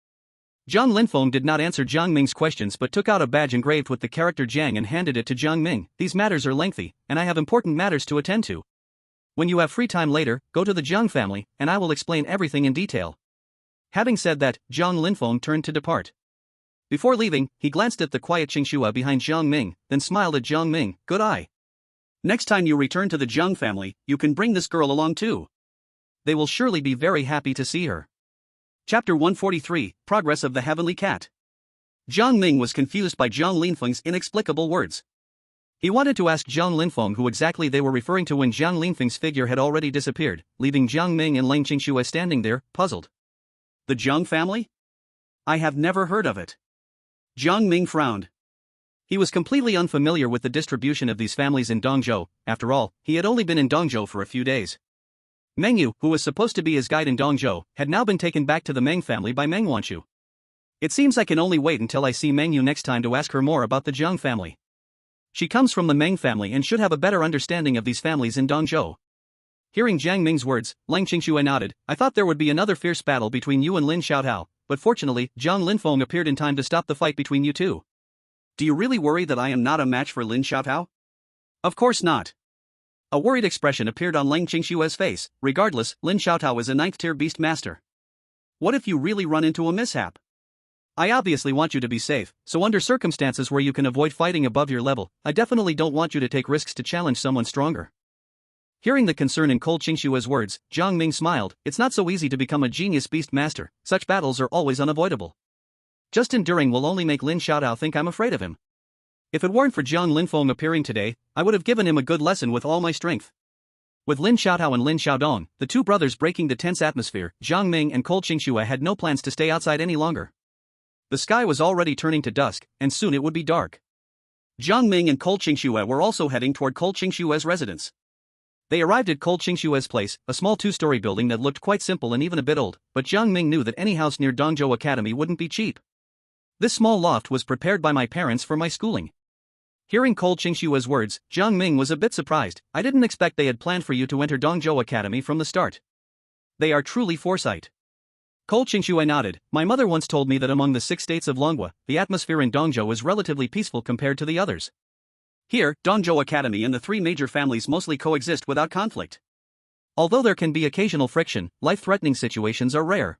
Jiang Linfeng did not answer Jiang Ming's questions but took out a badge engraved with the character Jiang and handed it to Jiang Ming. These matters are lengthy, and I have important matters to attend to. When you have free time later, go to the Jiang family, and I will explain everything in detail. Having said that, Jiang Linfeng turned to depart. Before leaving, he glanced at the quiet Qingxua behind Jiang Ming, then smiled at Jiang Ming. Good eye. Next time you return to the Jiang family, you can bring this girl along too. They will surely be very happy to see her. Chapter 143, Progress of the Heavenly Cat. Jiang Ming was confused by Jiang Linfeng's inexplicable words. He wanted to ask Jiang Linfeng who exactly they were referring to when Jiang Linfeng's figure had already disappeared, leaving Jiang Ming and Lang Qingxua standing there, puzzled. The Jiang family? I have never heard of it. Jiang Ming frowned. He was completely unfamiliar with the distribution of these families in Dongzhou. After all, he had only been in Dongzhou for a few days. Meng Yu, who was supposed to be his guide in Dongzhou, had now been taken back to the Meng family by Meng Wanchu. It seems I can only wait until I see Meng Yu next time to ask her more about the Jiang family. She comes from the Meng family and should have a better understanding of these families in Dongzhou. Hearing Jiang Ming's words, Lang Qingxue nodded. I thought there would be another fierce battle between you and Lin Xiaotao, but fortunately, Zhang Linfeng appeared in time to stop the fight between you two. Do you really worry that I am not a match for Lin Xiaotao? Of course not. A worried expression appeared on Lang Qingxue's face. Regardless, Lin Xiaotao is a 9th-tier beast master. What if you really run into a mishap? I obviously want you to be safe, so under circumstances where you can avoid fighting above your level, I definitely don't want you to take risks to challenge someone stronger. Hearing the concern in Cole Qingxue's words, Jiang Ming smiled. It's not so easy to become a genius beast master, such battles are always unavoidable. Just enduring will only make Lin Xiaotao think I'm afraid of him. If it weren't for Zhang Linfeng appearing today, I would have given him a good lesson with all my strength. With Lin Xiaotao and Lin Xiaodong, the two brothers breaking the tense atmosphere, Jiang Ming and Cole Qingxue had no plans to stay outside any longer. The sky was already turning to dusk, and soon it would be dark. Jiang Ming and Cole Qingxue were also heading toward Cole Qingxue's residence. They arrived at Cole Qingxue's place, a small two-story building that looked quite simple and even a bit old, but Jiang Ming knew that any house near Dongzhou Academy wouldn't be cheap. This small loft was prepared by my parents for my schooling. Hearing Cole Qingxue's words, Jiang Ming was a bit surprised. I didn't expect they had planned for you to enter Dongzhou Academy from the start. They are truly foresight. Cole Qingxue nodded. My mother once told me that among the 6 states of Longhua, the atmosphere in Dongzhou is relatively peaceful compared to the others. Here, Dongzhou Academy and the 3 major families mostly coexist without conflict. Although there can be occasional friction, life-threatening situations are rare.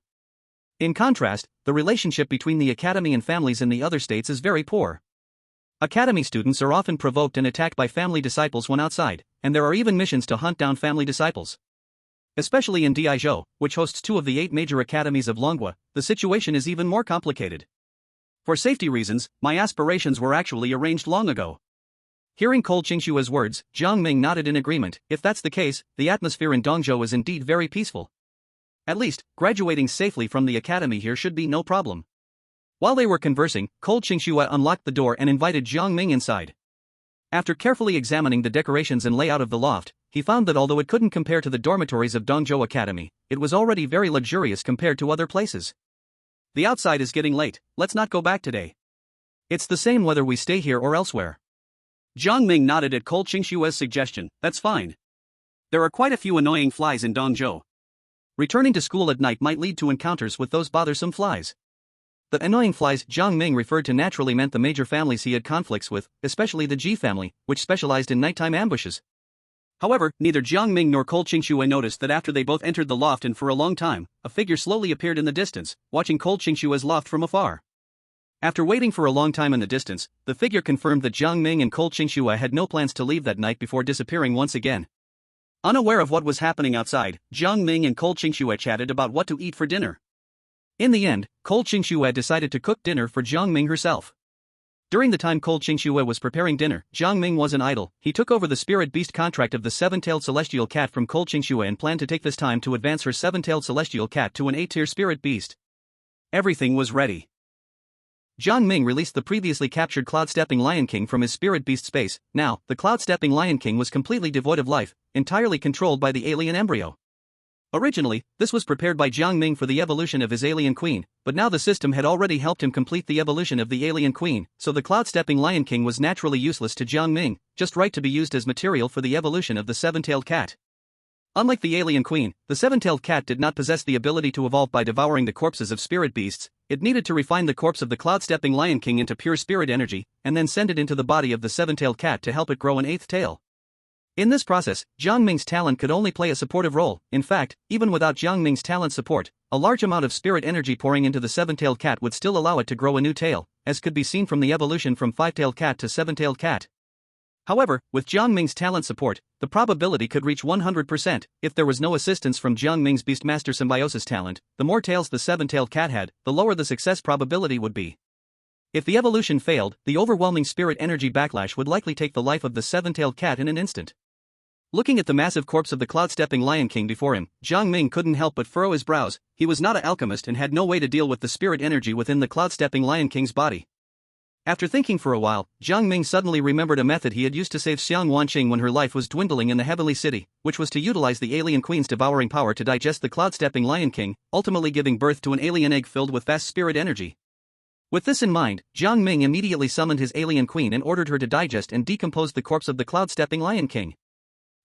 In contrast, the relationship between the academy and families in the other states is very poor. Academy students are often provoked and attacked by family disciples when outside, and there are even missions to hunt down family disciples. Especially in Diizhou, which hosts 2 of the 8 major academies of Longhua, the situation is even more complicated. For safety reasons, my aspirations were actually arranged long ago. Hearing Cole Qingxue's words, Jiang Ming nodded in agreement. If that's the case, the atmosphere in Dongzhou is indeed very peaceful. At least, graduating safely from the academy here should be no problem. While they were conversing, Cole Qingxue unlocked the door and invited Jiang Ming inside. After carefully examining the decorations and layout of the loft, he found that although it couldn't compare to the dormitories of Dongzhou Academy, it was already very luxurious compared to other places. The outside is getting late, let's not go back today. It's the same whether we stay here or elsewhere. Jiang Ming nodded at Cole Qingxue's suggestion. That's fine. There are quite a few annoying flies in Dongzhou. Returning to school at night might lead to encounters with those bothersome flies. The annoying flies Jiang Ming referred to naturally meant the major families he had conflicts with, especially the G family, which specialized in nighttime ambushes. However, neither Jiang Ming nor Cole Qingxue noticed that after they both entered the loft and for a long time, a figure slowly appeared in the distance, watching Cole Qingxue's loft from afar. After waiting for a long time in the distance, the figure confirmed that Jiang Ming and Cole Qingxue had no plans to leave that night before disappearing once again. Unaware of what was happening outside, Jiang Ming and Cole Qingxue chatted about what to eat for dinner. In the end, Cole Qingxue decided to cook dinner for Jiang Ming herself. During the time Cole Qingxue was preparing dinner, Jiang Ming wasn't idle. He took over the spirit beast contract of the 7-tailed celestial cat from Cole Qingxue and planned to take this time to advance her 7-tailed celestial cat to an 8-tier spirit beast. Everything was ready. Jiang Ming released the previously captured cloud-stepping Lion King from his spirit beast space. Now, the cloud-stepping Lion King was completely devoid of life, entirely controlled by the alien embryo. Originally, this was prepared by Jiang Ming for the evolution of his alien queen, but now the system had already helped him complete the evolution of the alien queen, so the cloud-stepping Lion King was naturally useless to Jiang Ming, just right to be used as material for the evolution of the 7-tailed cat. Unlike the alien queen, the 7-tailed cat did not possess the ability to evolve by devouring the corpses of spirit beasts. It needed to refine the corpse of the cloud-stepping Lion King into pure spirit energy, and then send it into the body of the 7-tailed cat to help it grow an 8th tail. In this process, Jiang Ming's talent could only play a supportive role. In fact, even without Jiang Ming's talent support, a large amount of spirit energy pouring into the 7-tailed cat would still allow it to grow a new tail, as could be seen from the evolution from 5-tailed cat to 7-tailed cat. However, with Jiang Ming's talent support, the probability could reach 100%. If there was no assistance from Jiang Ming's Beastmaster symbiosis talent, the more tails the 7-tailed cat had, the lower the success probability would be. If the evolution failed, the overwhelming spirit energy backlash would likely take the life of the 7-tailed cat in an instant. Looking at the massive corpse of the cloud-stepping Lion King before him, Jiang Ming couldn't help but furrow his brows. He was not an alchemist and had no way to deal with the spirit energy within the cloud-stepping Lion King's body. After thinking for a while, Jiang Ming suddenly remembered a method he had used to save Xiang Wanqing when her life was dwindling in the Heavenly City, which was to utilize the alien queen's devouring power to digest the cloud-stepping Lion King, ultimately giving birth to an alien egg filled with vast spirit energy. With this in mind, Jiang Ming immediately summoned his alien queen and ordered her to digest and decompose the corpse of the cloud-stepping Lion King.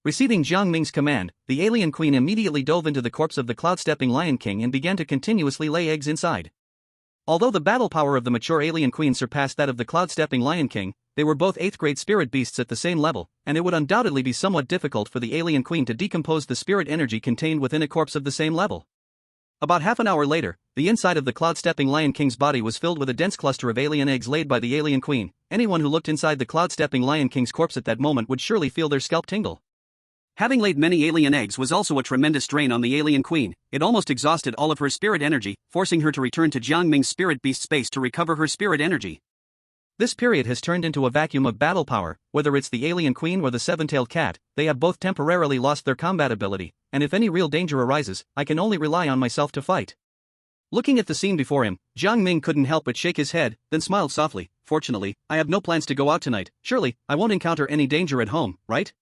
Receiving Jiang Ming's command, the alien queen immediately dove into the corpse of the cloud-stepping Lion King and began to continuously lay eggs inside. Although the battle power of the mature alien queen surpassed that of the cloud-stepping Lion King, they were both 8th grade spirit beasts at the same level, and it would undoubtedly be somewhat difficult for the alien queen to decompose the spirit energy contained within a corpse of the same level. About half an hour later, the inside of the cloud-stepping Lion King's body was filled with a dense cluster of alien eggs laid by the alien queen. Anyone who looked inside the cloud-stepping Lion King's corpse at that moment would surely feel their scalp tingle. Having laid many alien eggs was also a tremendous drain on the alien queen. It almost exhausted all of her spirit energy, forcing her to return to Jiang Ming's spirit beast space to recover her spirit energy. This period has turned into a vacuum of battle power. Whether it's the alien queen or the seven-tailed cat, they have both temporarily lost their combat ability, and if any real danger arises, I can only rely on myself to fight. Looking at the scene before him, Jiang Ming couldn't help but shake his head, then smiled softly. Fortunately, I have no plans to go out tonight. Surely, I won't encounter any danger at home, right?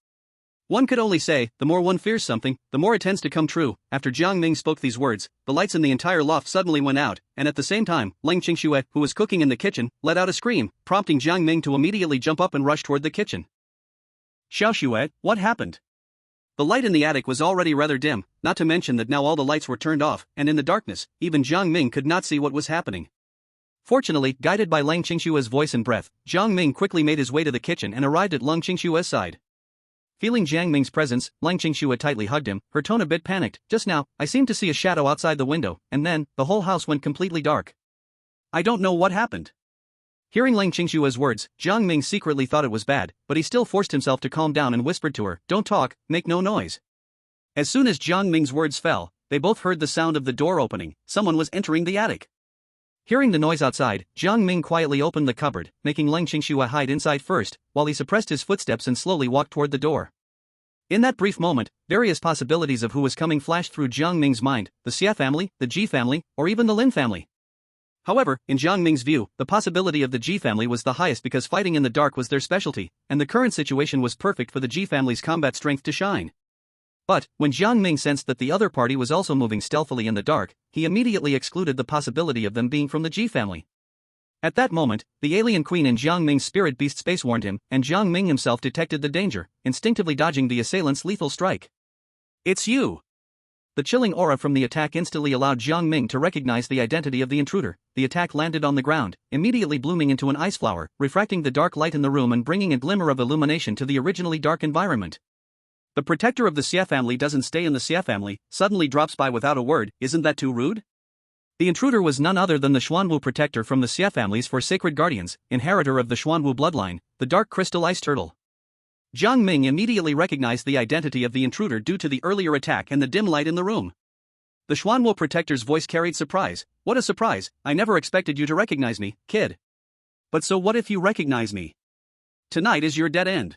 One could only say, the more one fears something, the more it tends to come true. After Jiang Ming spoke these words, the lights in the entire loft suddenly went out, and at the same time, Leng Qingxue, who was cooking in the kitchen, let out a scream, prompting Jiang Ming to immediately jump up and rush toward the kitchen. Xiaoxue, what happened? The light in the attic was already rather dim, not to mention that now all the lights were turned off, and in the darkness, even Jiang Ming could not see what was happening. Fortunately, guided by Leng Qingxue's voice and breath, Jiang Ming quickly made his way to the kitchen and arrived at Leng Qingxue's side. Feeling Jiang Ming's presence, Leng Qingxue tightly hugged him, her tone a bit panicked. Just now, I seemed to see a shadow outside the window, and then, the whole house went completely dark. I don't know what happened. Hearing Leng Qingxue's words, Jiang Ming secretly thought it was bad, but he still forced himself to calm down and whispered to her, "Don't talk, make no noise." As soon as Jiang Ming's words fell, they both heard the sound of the door opening. Someone was entering the attic. Hearing the noise outside, Jiang Ming quietly opened the cupboard, making Leng Qingxue hide inside first, while he suppressed his footsteps and slowly walked toward the door. In that brief moment, various possibilities of who was coming flashed through Jiang Ming's mind: the Xie family, the G family, or even the Lin family. However, in Jiang Ming's view, the possibility of the G family was the highest because fighting in the dark was their specialty, and the current situation was perfect for the G family's combat strength to shine. But, when Jiang Ming sensed that the other party was also moving stealthily in the dark, he immediately excluded the possibility of them being from the G family. At that moment, the alien queen in Jiang Ming's spirit beast space warned him, and Jiang Ming himself detected the danger, instinctively dodging the assailant's lethal strike. "It's you!" The chilling aura from the attack instantly allowed Jiang Ming to recognize the identity of the intruder. The attack landed on the ground, immediately blooming into an ice flower, refracting the dark light in the room and bringing a glimmer of illumination to the originally dark environment. The protector of the Xie family doesn't stay in the Xie family, suddenly drops by without a word. Isn't that too rude? The intruder was none other than the Xuanwu protector from the Xie family's four sacred guardians, inheritor of the Xuanwu bloodline, the dark crystal ice turtle. Jiang Ming immediately recognized the identity of the intruder due to the earlier attack and the dim light in the room. The Xuanwu protector's voice carried surprise. "What a surprise, I never expected you to recognize me, kid. But so what if you recognize me? Tonight is your dead end."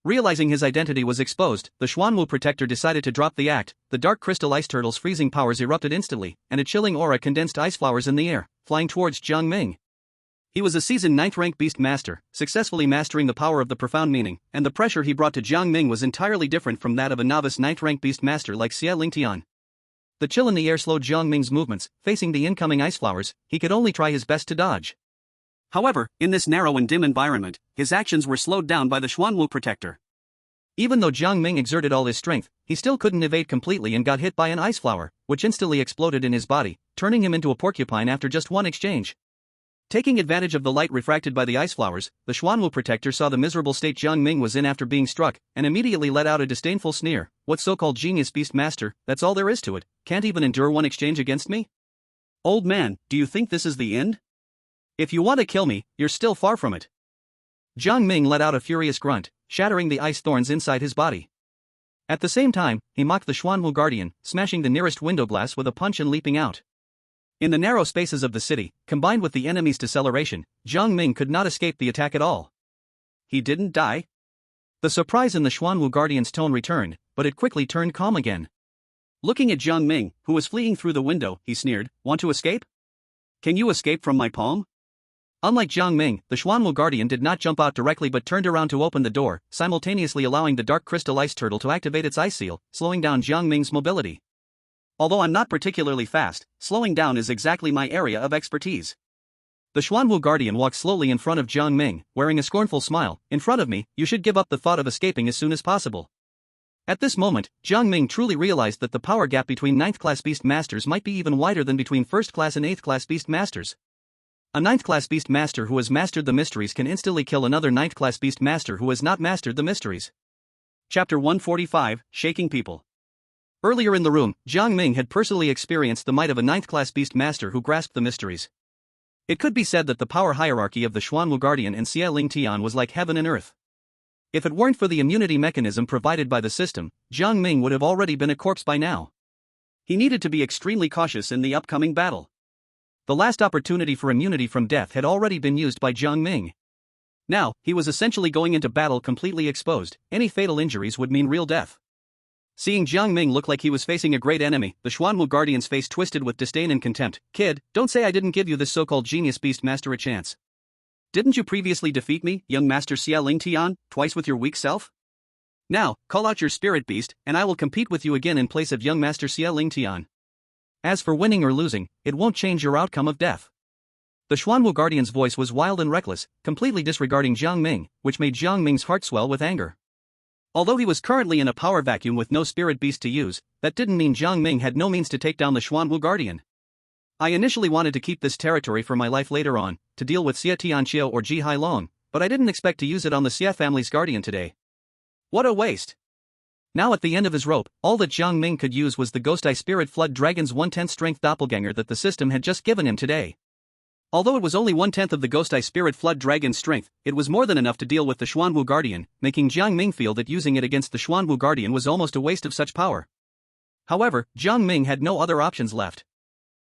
Realizing his identity was exposed, the Xuanwu protector decided to drop the act. The dark crystal ice turtle's freezing powers erupted instantly, and a chilling aura condensed ice flowers in the air, flying towards Jiang Ming. He was a seasoned 9th-rank beast master, successfully mastering the power of the profound meaning, and the pressure he brought to Jiang Ming was entirely different from that of a novice 9th-rank beast master like Xie Lingtian. The chill in the air slowed Jiang Ming's movements. Facing the incoming ice flowers, he could only try his best to dodge. However, in this narrow and dim environment, his actions were slowed down by the Xuanwu protector. Even though Jiang Ming exerted all his strength, he still couldn't evade completely and got hit by an ice flower, which instantly exploded in his body, turning him into a porcupine after just one exchange. Taking advantage of the light refracted by the ice flowers, the Xuanwu protector saw the miserable state Jiang Ming was in after being struck, and immediately let out a disdainful sneer. "What so-called genius beast master, that's all there is to it, can't even endure one exchange against me? Old man, do you think this is the end? If you want to kill me, you're still far from it." Jiang Ming let out a furious grunt, shattering the ice thorns inside his body. At the same time, he mocked the Xuanwu guardian, smashing the nearest window glass with a punch and leaping out. In the narrow spaces of the city, combined with the enemy's deceleration, Jiang Ming could not escape the attack at all. He didn't die? The surprise in the Xuanwu guardian's tone returned, but it quickly turned calm again. Looking at Jiang Ming, who was fleeing through the window, he sneered, "Want to escape? Can you escape from my palm? Unlike Jiang Ming, the Xuanwu Guardian did not jump out directly but turned around to open the door, simultaneously allowing the dark crystal ice turtle to activate its ice seal, slowing down Jiang Ming's mobility. Although I'm not particularly fast, slowing down is exactly my area of expertise. The Xuanwu Guardian walked slowly in front of Jiang Ming, wearing a scornful smile. In front of me, you should give up the thought of escaping as soon as possible. At this moment, Jiang Ming truly realized that the power gap between 9th-class Beast Masters might be even wider than between 1st-class and 8th-class Beast Masters. A 9th-class Beast Master who has mastered the mysteries can instantly kill another 9th-class Beast Master who has not mastered the mysteries. Chapter 145, Shaking People. Earlier in the room, Jiang Ming had personally experienced the might of a 9th-class Beast Master who grasped the mysteries. It could be said that the power hierarchy of the Xuanwu Guardian and Xie Ling Tian was like heaven and earth. If it weren't for the immunity mechanism provided by the system, Jiang Ming would have already been a corpse by now. He needed to be extremely cautious in the upcoming battle. The last opportunity for immunity from death had already been used by Jiang Ming. Now, he was essentially going into battle completely exposed. Any fatal injuries would mean real death. Seeing Jiang Ming look like he was facing a great enemy, the Xuanwu Guardian's face twisted with disdain and contempt. Kid, don't say I didn't give you this so-called genius Beast Master a chance. Didn't you previously defeat me, young Master Xie Ling Tian, twice with your weak self? Now, call out your spirit beast, and I will compete with you again in place of young Master Xie Ling Tian. As for winning or losing, it won't change your outcome of death. The Xuanwu Guardian's voice was wild and reckless, completely disregarding Jiang Ming, which made Jiang Ming's heart swell with anger. Although he was currently in a power vacuum with no spirit beast to use, that didn't mean Jiang Ming had no means to take down the Xuanwu Guardian. I initially wanted to keep this territory for my life later on, to deal with Xie Tianqiu or Ji Hailong, but I didn't expect to use it on the Xie family's guardian today. What a waste! Now at the end of his rope, all that Jiang Ming could use was the Ghost Eye Spirit Flood Dragon's 1/10 strength doppelganger that the system had just given him today. Although it was only 1/10 of the Ghost Eye Spirit Flood Dragon's strength, it was more than enough to deal with the Xuanwu Guardian, making Jiang Ming feel that using it against the Xuanwu Guardian was almost a waste of such power. However, Jiang Ming had no other options left.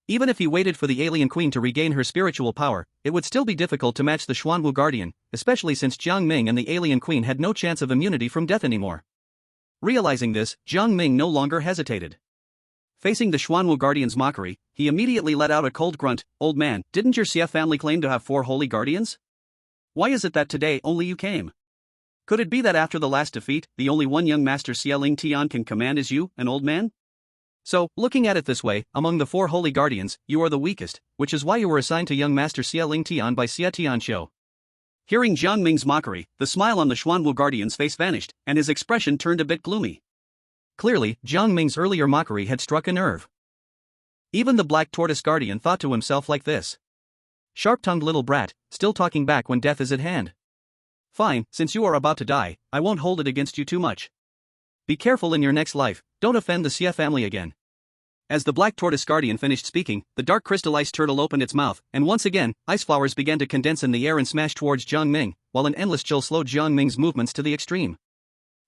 Even if he waited for the alien queen to regain her spiritual power, it would still be difficult to match the Xuanwu Guardian, especially since Jiang Ming and the alien queen had no chance of immunity from death anymore. Realizing this, Jiang Ming no longer hesitated. Facing the Xuanwu Guardian's mockery, he immediately let out a cold grunt. Old man, didn't your Xie family claim to have 4 holy guardians? Why is it that today only you came? Could it be that after the last defeat, the only one young Master Xie Ling Tian can command is you, an old man? So, looking at it this way, among the 4 holy guardians, you are the weakest, which is why you were assigned to young Master Xie Ling Tian by Xie Tianqiu. Hearing Jiang Ming's mockery, the smile on the Xuanwu Guardian's face vanished, and his expression turned a bit gloomy. Clearly, Jiang Ming's earlier mockery had struck a nerve. Even the Black Tortoise Guardian thought to himself like this. Sharp-tongued little brat, still talking back when death is at hand. Fine, since you are about to die, I won't hold it against you too much. Be careful in your next life, don't offend the Xie family again. As the Black Tortoise Guardian finished speaking, the dark crystal ice turtle opened its mouth, and once again, ice flowers began to condense in the air and smash towards Jiang Ming, while an endless chill slowed Jiang Ming's movements to the extreme.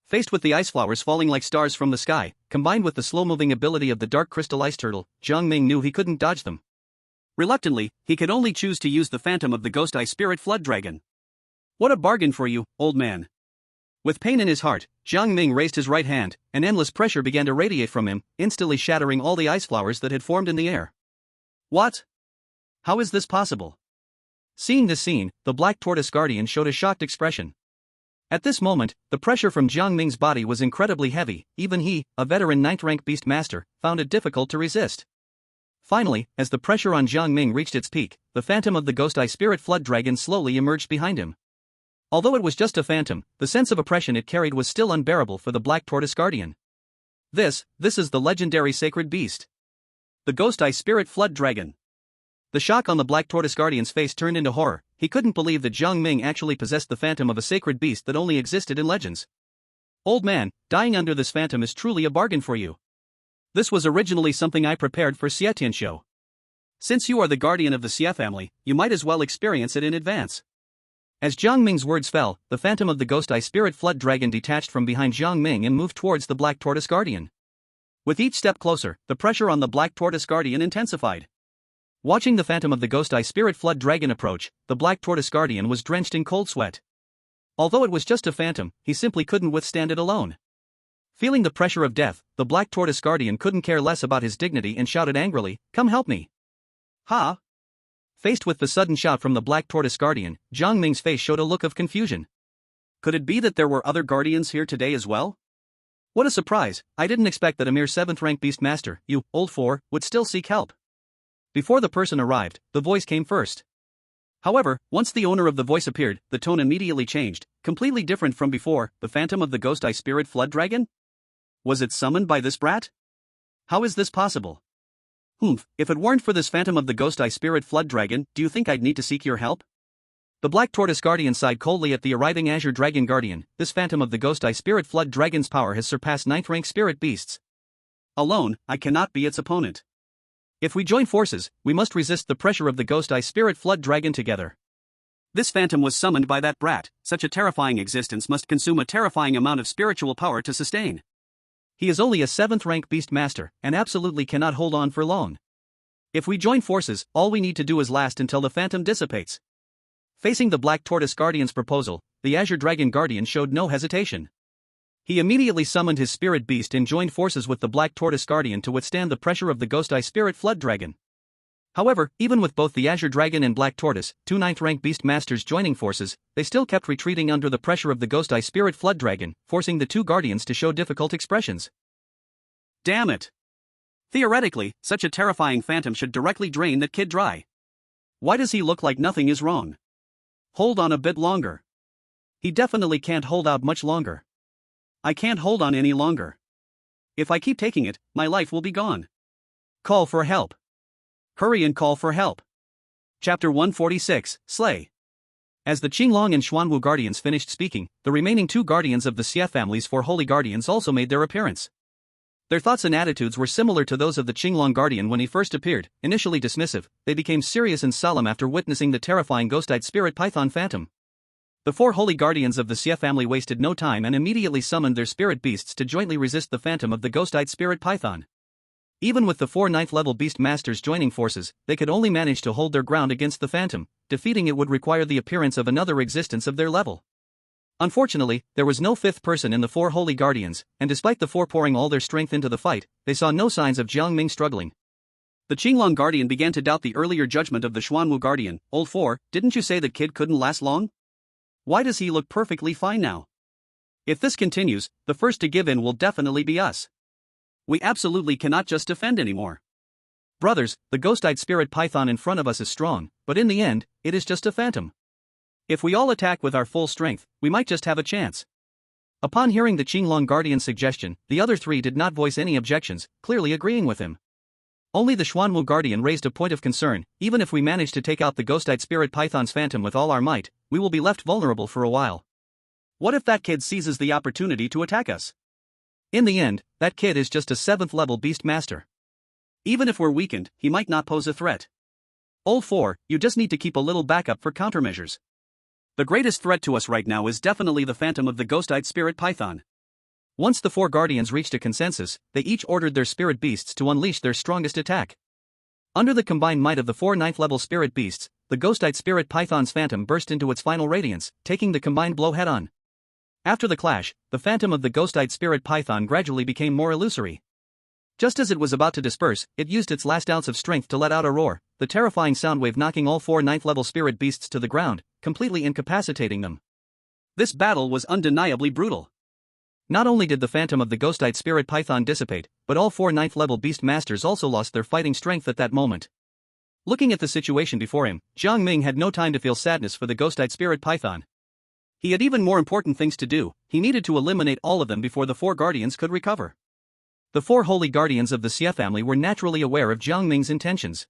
Faced with the ice flowers falling like stars from the sky, combined with the slow-moving ability of the dark crystal ice turtle, Jiang Ming knew he couldn't dodge them. Reluctantly, he could only choose to use the phantom of the Ghost Eye Spirit Flood Dragon. What a bargain for you, old man. With pain in his heart, Jiang Ming raised his right hand, and endless pressure began to radiate from him, instantly shattering all the ice flowers that had formed in the air. What? How is this possible? Seeing this scene, the Black Tortoise Guardian showed a shocked expression. At this moment, the pressure from Jiang Ming's body was incredibly heavy. Even he, a veteran 9th-rank Beast Master, found it difficult to resist. Finally, as the pressure on Jiang Ming reached its peak, the phantom of the Ghost Eye Spirit Flood Dragon slowly emerged behind him. Although it was just a phantom, the sense of oppression it carried was still unbearable for the Black Tortoise Guardian. This is the legendary sacred beast. The Ghost Eye Spirit Flood Dragon. The shock on the Black Tortoise Guardian's face turned into horror. He couldn't believe that Jiang Ming actually possessed the phantom of a sacred beast that only existed in legends. Old man, dying under this phantom is truly a bargain for you. This was originally something I prepared for Xie Tianqiu. Since you are the guardian of the Xie family, you might as well experience it in advance. As Jiang Ming's words fell, the phantom of the Ghost Eye Spirit Flood Dragon detached from behind Jiang Ming and moved towards the Black Tortoise Guardian. With each step closer, the pressure on the Black Tortoise Guardian intensified. Watching the phantom of the Ghost Eye Spirit Flood Dragon approach, the Black Tortoise Guardian was drenched in cold sweat. Although it was just a phantom, he simply couldn't withstand it alone. Feeling the pressure of death, the Black Tortoise Guardian couldn't care less about his dignity and shouted angrily, "Come help me!" Ha! Faced with the sudden shout from the Black Tortoise Guardian, Jiang Ming's face showed a look of confusion. Could it be that there were other guardians here today as well? What a surprise, I didn't expect that a mere 7th rank Beastmaster, you, old 4, would still seek help. Before the person arrived, the voice came first. However, once the owner of the voice appeared, the tone immediately changed, completely different from before. The phantom of the Ghost Eye Spirit Flood Dragon? Was it summoned by this brat? How is this possible? If it weren't for this phantom of the Ghost Eye Spirit Flood Dragon, do you think I'd need to seek your help? The Black Tortoise Guardian sighed coldly at the arriving Azure Dragon Guardian. This phantom of the Ghost Eye Spirit Flood Dragon's power has surpassed 9th rank spirit beasts. Alone, I cannot be its opponent. If we join forces, we must resist the pressure of the Ghost Eye Spirit Flood Dragon together. This phantom was summoned by that brat. Such a terrifying existence must consume a terrifying amount of spiritual power to sustain. He is only a 7th rank beast master, and absolutely cannot hold on for long. If we join forces, all we need to do is last until the phantom dissipates. Facing the Black Tortoise Guardian's proposal, the Azure Dragon Guardian showed no hesitation. He immediately summoned his spirit beast and joined forces with the Black Tortoise Guardian to withstand the pressure of the Ghost Eye Spirit Flood Dragon. However, even with both the Azure Dragon and Black Tortoise, 2 9th rank beast masters joining forces, they still kept retreating under the pressure of the Ghost Eye Spirit Flood Dragon, forcing the 2 guardians to show difficult expressions. Damn it! Theoretically, such a terrifying phantom should directly drain that kid dry. Why does he look like nothing is wrong? Hold on a bit longer. He definitely can't hold out much longer. I can't hold on any longer. If I keep taking it, my life will be gone. Call for help. Hurry and call for help. Chapter 146, Slay. As the Qinglong and Xuanwu Guardians finished speaking, the remaining 2 guardians of the Xie family's 4 holy guardians also made their appearance. Their thoughts and attitudes were similar to those of the Qinglong Guardian when he first appeared. Initially dismissive, they became serious and solemn after witnessing the terrifying ghost-eyed spirit python phantom. The 4 holy guardians of the Xie family wasted no time and immediately summoned their spirit beasts to jointly resist the phantom of the ghost-eyed spirit python. Even with the 4 9th level beast masters joining forces, they could only manage to hold their ground against the phantom. Defeating it would require the appearance of another existence of their level. Unfortunately, there was no 5th person in the 4 holy guardians, and despite the 4 pouring all their strength into the fight, they saw no signs of Jiang Ming struggling. The Qinglong Guardian began to doubt the earlier judgment of the Xuanwu Guardian. Old 4, didn't you say the kid couldn't last long? Why does he look perfectly fine now? If this continues, the first to give in will definitely be us. We absolutely cannot just defend anymore. Brothers, the ghost-eyed spirit python in front of us is strong, but in the end, it is just a phantom. If we all attack with our full strength, we might just have a chance. Upon hearing the Qinglong Guardian's suggestion, the other 3 did not voice any objections, clearly agreeing with him. Only the Xuanwu Guardian raised a point of concern. Even if we manage to take out the ghost-eyed spirit python's phantom with all our might, we will be left vulnerable for a while. What if that kid seizes the opportunity to attack us? In the end, that kid is just a 7th level beast master. Even if we're weakened, he might not pose a threat. Old 4, you just need to keep a little backup for countermeasures. The greatest threat to us right now is definitely the phantom of the ghost-eyed spirit python. Once the 4 guardians reached a consensus, they each ordered their spirit beasts to unleash their strongest attack. Under the combined might of the 4 9th level spirit beasts, the ghost-eyed spirit python's phantom burst into its final radiance, taking the combined blow head-on. After the clash, the phantom of the ghost-eyed spirit python gradually became more illusory. Just as it was about to disperse, it used its last ounce of strength to let out a roar, the terrifying sound wave knocking all 4 9th level spirit beasts to the ground, completely incapacitating them. This battle was undeniably brutal. Not only did the phantom of the ghost-eyed spirit python dissipate, but all 4 9th level beast masters also lost their fighting strength at that moment. Looking at the situation before him, Jiang Ming had no time to feel sadness for the ghost-eyed spirit python. He had even more important things to do. He needed to eliminate all of them before the 4 guardians could recover. The 4 holy guardians of the Xie family were naturally aware of Jiang Ming's intentions.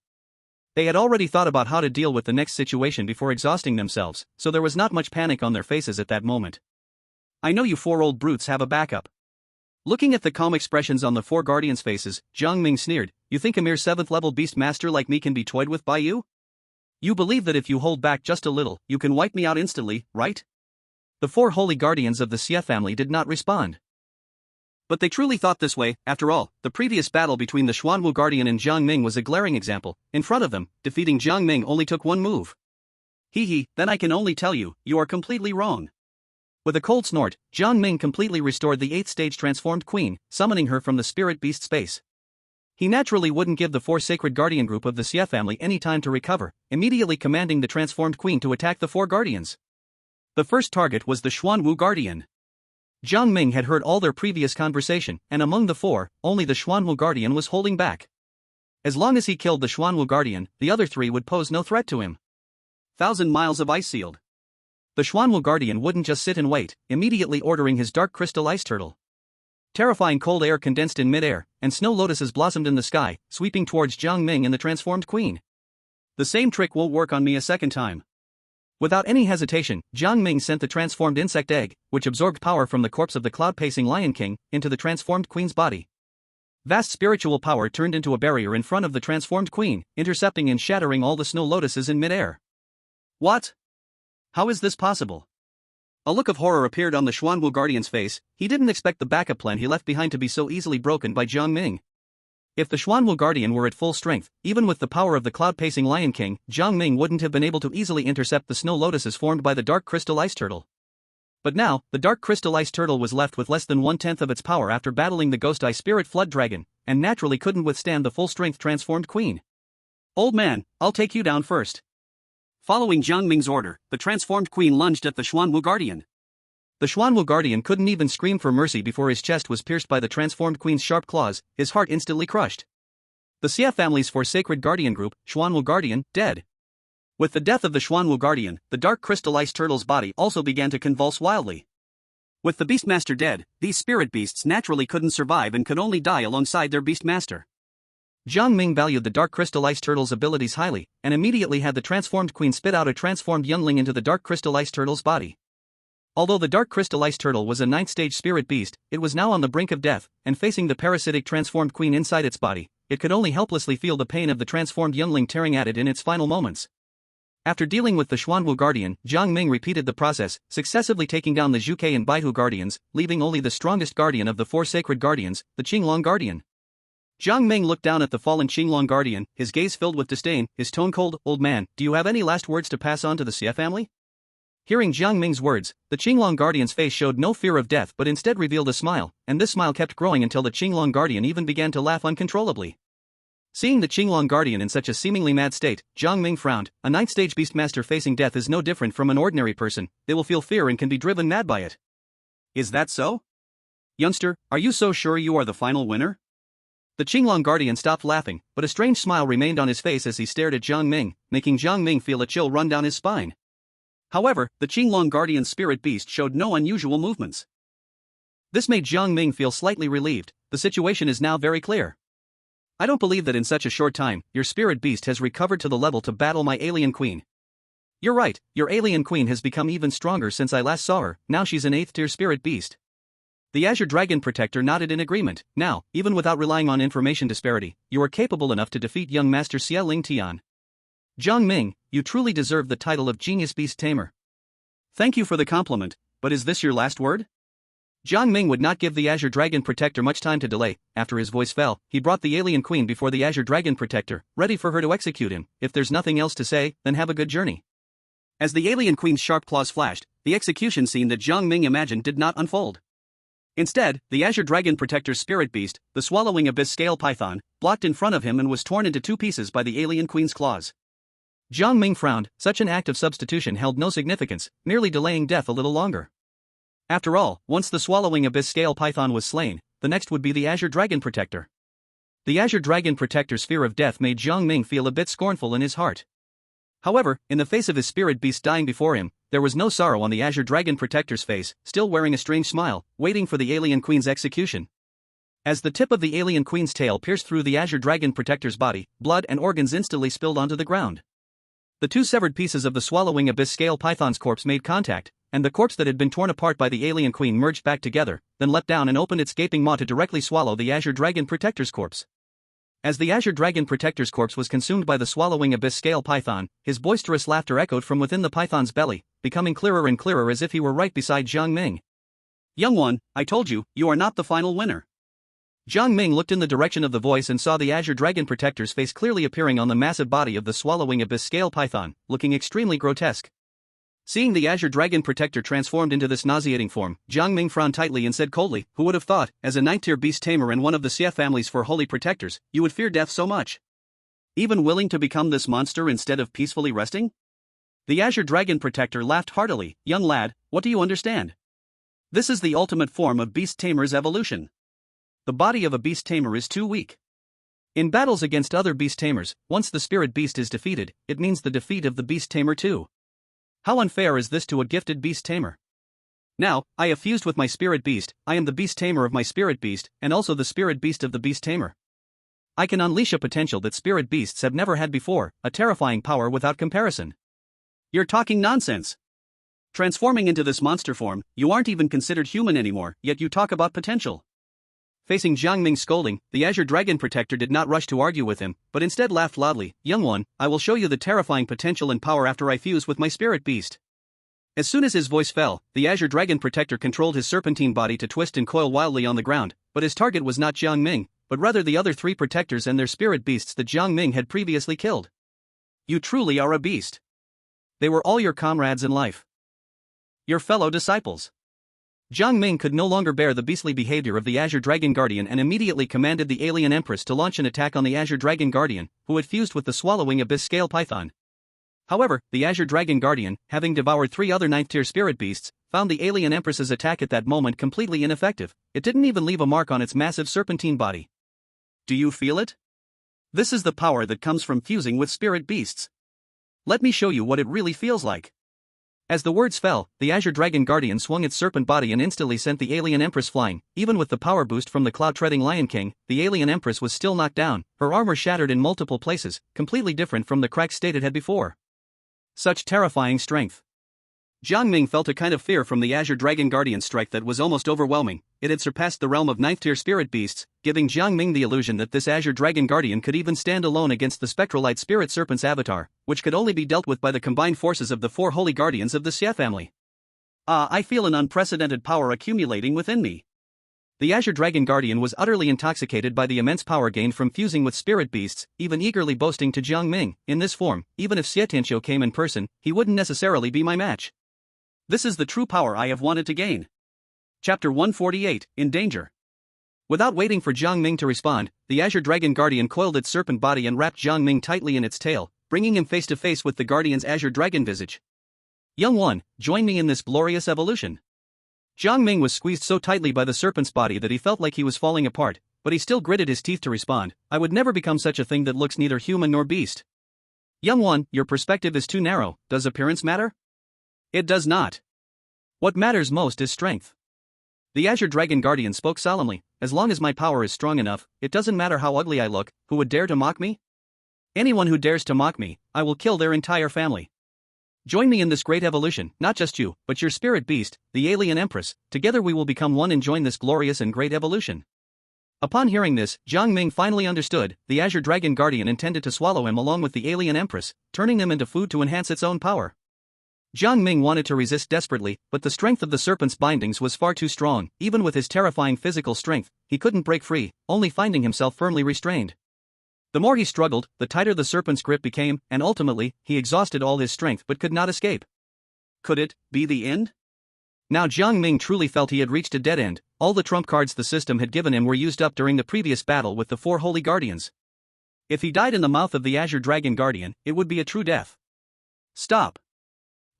They had already thought about how to deal with the next situation before exhausting themselves, so there was not much panic on their faces at that moment. I know you 4 old brutes have a backup. Looking at the calm expressions on the 4 guardians' faces, Jiang Ming sneered, you think a mere 7th level beast master like me can be toyed with by you? You believe that if you hold back just a little, you can wipe me out instantly, right? The 4 holy guardians of the Xie family did not respond. But they truly thought this way. After all, the previous battle between the Xuanwu Guardian and Jiang Ming was a glaring example. In front of them, defeating Jiang Ming only took 1 move. Then I can only tell you, you are completely wrong. With a cold snort, Jiang Ming completely restored the 8th stage transformed queen, summoning her from the spirit beast space. He naturally wouldn't give the four sacred guardian group of the Xie family any time to recover, immediately commanding the transformed queen to attack the four guardians. The first target was the Xuanwu guardian. Jiang Ming had heard all their previous conversation, and among the four, only the Xuanwu guardian was holding back. As long as he killed the Xuanwu guardian, the other three would pose no threat to him. 1,000 miles of ice sealed. The Xuanwu guardian wouldn't just sit and wait, immediately ordering his dark crystal ice turtle. Terrifying cold air condensed in midair, and snow lotuses blossomed in the sky, sweeping towards Jiang Ming and the transformed queen. The same trick won't work on me a second time. Without any hesitation, Jiang Ming sent the transformed insect egg, which absorbed power from the corpse of the cloud-pacing Lion King, into the transformed queen's body. Vast spiritual power turned into a barrier in front of the transformed queen, intercepting and shattering all the snow lotuses in midair. What? How is this possible? A look of horror appeared on the Xuanwu guardian's face. He didn't expect the backup plan he left behind to be so easily broken by Jiang Ming. If the Xuanwu guardian were at full strength, even with the power of the cloud-pacing Lion King, Jiang Ming wouldn't have been able to easily intercept the snow lotuses formed by the dark crystal ice turtle. But now, the dark crystal ice turtle was left with less than 1/10 of its power after battling the ghost eye spirit flood dragon, and naturally couldn't withstand the full-strength transformed queen. Old man, I'll take you down first. Following Jiang Ming's order, the transformed queen lunged at the Xuanwu guardian. The Xuanwu guardian couldn't even scream for mercy before his chest was pierced by the transformed queen's sharp claws, his heart instantly crushed. The Xie family's four sacred guardian group, Xuanwu guardian, dead. With the death of the Xuanwu guardian, the dark crystal ice turtle's body also began to convulse wildly. With the beastmaster dead, these spirit beasts naturally couldn't survive and could only die alongside their beastmaster. Jiang Ming valued the dark crystal ice turtle's abilities highly, and immediately had the transformed queen spit out a transformed youngling into the dark crystal ice turtle's body. Although the dark crystal ice turtle was a 9th-stage spirit beast, it was now on the brink of death, and facing the parasitic transformed queen inside its body, it could only helplessly feel the pain of the transformed youngling tearing at it in its final moments. After dealing with the Xuanwu guardian, Jiang Ming repeated the process, successively taking down the Zhuke and Baihu guardians, leaving only the strongest guardian of the four sacred guardians, the Qinglong guardian. Jiang Ming looked down at the fallen Qinglong guardian, his gaze filled with disdain, his tone cold. Old man, do you have any last words to pass on to the Xie family? Hearing Jiang Ming's words, the Qinglong guardian's face showed no fear of death but instead revealed a smile, and this smile kept growing until the Qinglong guardian even began to laugh uncontrollably. Seeing the Qinglong guardian in such a seemingly mad state, Jiang Ming frowned. A 9th-stage beastmaster facing death is no different from an ordinary person. They will feel fear and can be driven mad by it. Is that so? Youngster, are you so sure you are the final winner? The Qinglong guardian stopped laughing, but a strange smile remained on his face as he stared at Jiang Ming, making Jiang Ming feel a chill run down his spine. However, the Qinglong guardian's spirit beast showed no unusual movements. This made Jiang Ming feel slightly relieved. The situation is now very clear. I don't believe that in such a short time, your spirit beast has recovered to the level to battle my alien queen. You're right, your alien queen has become even stronger since I last saw her. Now she's an 8th-tier spirit beast. The Azure Dragon Protector nodded in agreement. Now, even without relying on information disparity, you are capable enough to defeat young Master Xie Ling Tian. Jiang Ming, you truly deserve the title of Genius Beast Tamer. Thank you for the compliment, but is this your last word? Jiang Ming would not give the Azure Dragon Protector much time to delay. After his voice fell, he brought the alien queen before the Azure Dragon Protector, ready for her to execute him. If there's nothing else to say, then have a good journey. As the alien queen's sharp claws flashed, the execution scene that Jiang Ming imagined did not unfold. Instead, the Azure Dragon Protector's spirit beast, the swallowing abyss scale python, blocked in front of him and was torn into 2 pieces by the alien queen's claws. Jiang Ming frowned. Such an act of substitution held no significance, merely delaying death a little longer. After all, once the swallowing abyss scale python was slain, the next would be the Azure Dragon Protector. The Azure Dragon Protector's fear of death made Jiang Ming feel a bit scornful in his heart. However, in the face of his spirit beast dying before him, there was no sorrow on the Azure Dragon Protector's face, still wearing a strange smile, waiting for the alien queen's execution. As the tip of the alien queen's tail pierced through the Azure Dragon Protector's body, blood and organs instantly spilled onto the ground. The 2 severed pieces of the swallowing abyss scale python's corpse made contact, and the corpse that had been torn apart by the alien queen merged back together, then leapt down and opened its gaping maw to directly swallow the Azure Dragon Protector's corpse. As the Azure Dragon Protector's corpse was consumed by the swallowing abyss scale python, his boisterous laughter echoed from within the python's belly, becoming clearer and clearer as if he were right beside Jiang Ming. Young one, I told you, you are not the final winner. Jiang Ming looked in the direction of the voice and saw the Azure Dragon Protector's face clearly appearing on the massive body of the swallowing abyss scale python, looking extremely grotesque. Seeing the Azure Dragon Protector transformed into this nauseating form, Jiang Ming frowned tightly and said coldly, "Who would have thought, as a 9th-tier beast tamer and one of the Xie family's 4 holy protectors, you would fear death so much? Even willing to become this monster instead of peacefully resting?" The Azure Dragon Protector laughed heartily. "Young lad, what do you understand? This is the ultimate form of beast tamer's evolution. The body of a beast tamer is too weak. In battles against other beast tamers, once the spirit beast is defeated, it means the defeat of the beast tamer too. How unfair is this to a gifted beast tamer? Now, I have fused with my spirit beast, I am the beast tamer of my spirit beast, and also the spirit beast of the beast tamer. I can unleash a potential that spirit beasts have never had before, a terrifying power without comparison." "You're talking nonsense. Transforming into this monster form, you aren't even considered human anymore, yet you talk about potential." Facing Jiang Ming's scolding, the Azure Dragon Protector did not rush to argue with him, but instead laughed loudly. "Young one, I will show you the terrifying potential and power after I fuse with my spirit beast." As soon as his voice fell, the Azure Dragon Protector controlled his serpentine body to twist and coil wildly on the ground, but his target was not Jiang Ming, but rather the other 3 protectors and their spirit beasts that Jiang Ming had previously killed. "You truly are a beast. They were all your comrades in life. Your fellow disciples." Jiang Ming could no longer bear the beastly behavior of the Azure Dragon Guardian and immediately commanded the alien Empress to launch an attack on the Azure Dragon Guardian, who had fused with the swallowing abyss scale python. However, the Azure Dragon Guardian, having devoured 3 other 9th-tier spirit beasts, found the alien Empress's attack at that moment completely ineffective. It didn't even leave a mark on its massive serpentine body. "Do you feel it? This is the power that comes from fusing with spirit beasts. Let me show you what it really feels like." As the words fell, the Azure Dragon Guardian swung its serpent body and instantly sent the alien Empress flying. Even with the power boost from the cloud-treading Lion King, the alien Empress was still knocked down, her armor shattered in multiple places, completely different from the cracked state it had before. Such terrifying strength. Jiang Ming felt a kind of fear from the Azure Dragon Guardian's strike that was almost overwhelming. It had surpassed the realm of 9th-tier spirit beasts, giving Jiang Ming the illusion that this Azure Dragon Guardian could even stand alone against the Spectralite Spirit Serpent's avatar, which could only be dealt with by the combined forces of the 4 holy guardians of the Xie family. I feel an unprecedented power accumulating within me." The Azure Dragon Guardian was utterly intoxicated by the immense power gained from fusing with spirit beasts, even eagerly boasting to Jiang Ming, "In this form, even if Xie Tianqiu came in person, he wouldn't necessarily be my match. This is the true power I have wanted to gain." Chapter 148, In Danger. Without waiting for Jiang Ming to respond, the Azure Dragon Guardian coiled its serpent body and wrapped Jiang Ming tightly in its tail, bringing him face to face with the Guardian's Azure Dragon visage. "Young one, join me in this glorious evolution." Jiang Ming was squeezed so tightly by the serpent's body that he felt like he was falling apart, but he still gritted his teeth to respond. "I would never become such a thing that looks neither human nor beast." "Young one, your perspective is too narrow. Does appearance matter?" "It does not. What matters most is strength." The Azure Dragon Guardian spoke solemnly. "As long as my power is strong enough, it doesn't matter how ugly I look. Who would dare to mock me? Anyone who dares to mock me, I will kill their entire family. Join me in this great evolution, not just you, but your spirit beast, the alien Empress. Together we will become one and join this glorious and great evolution." Upon hearing this, Jiang Ming finally understood. The Azure Dragon Guardian intended to swallow him along with the alien Empress, turning them into food to enhance its own power. Jiang Ming wanted to resist desperately, but the strength of the serpent's bindings was far too strong. Even with his terrifying physical strength, he couldn't break free, only finding himself firmly restrained. The more he struggled, the tighter the serpent's grip became, and ultimately, he exhausted all his strength but could not escape. Could it be the end? Now Jiang Ming truly felt he had reached a dead end. All the trump cards the system had given him were used up during the previous battle with the 4 holy guardians. If he died in the mouth of the Azure Dragon Guardian, it would be a true death. "Stop!"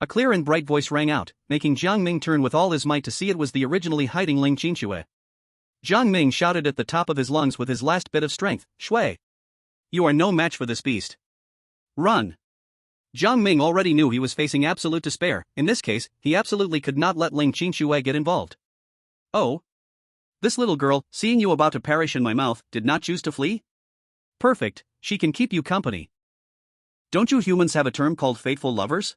A clear and bright voice rang out, making Jiang Ming turn with all his might to see it was the originally hiding Ling Qinxue. Jiang Ming shouted at the top of his lungs with his last bit of strength, "Shui! You are no match for this beast. Run!" Jiang Ming already knew he was facing absolute despair. In this case, he absolutely could not let Ling Qinxue get involved. "Oh? This little girl, seeing you about to perish in my mouth, did not choose to flee? Perfect, she can keep you company. Don't you humans have a term called faithful lovers?"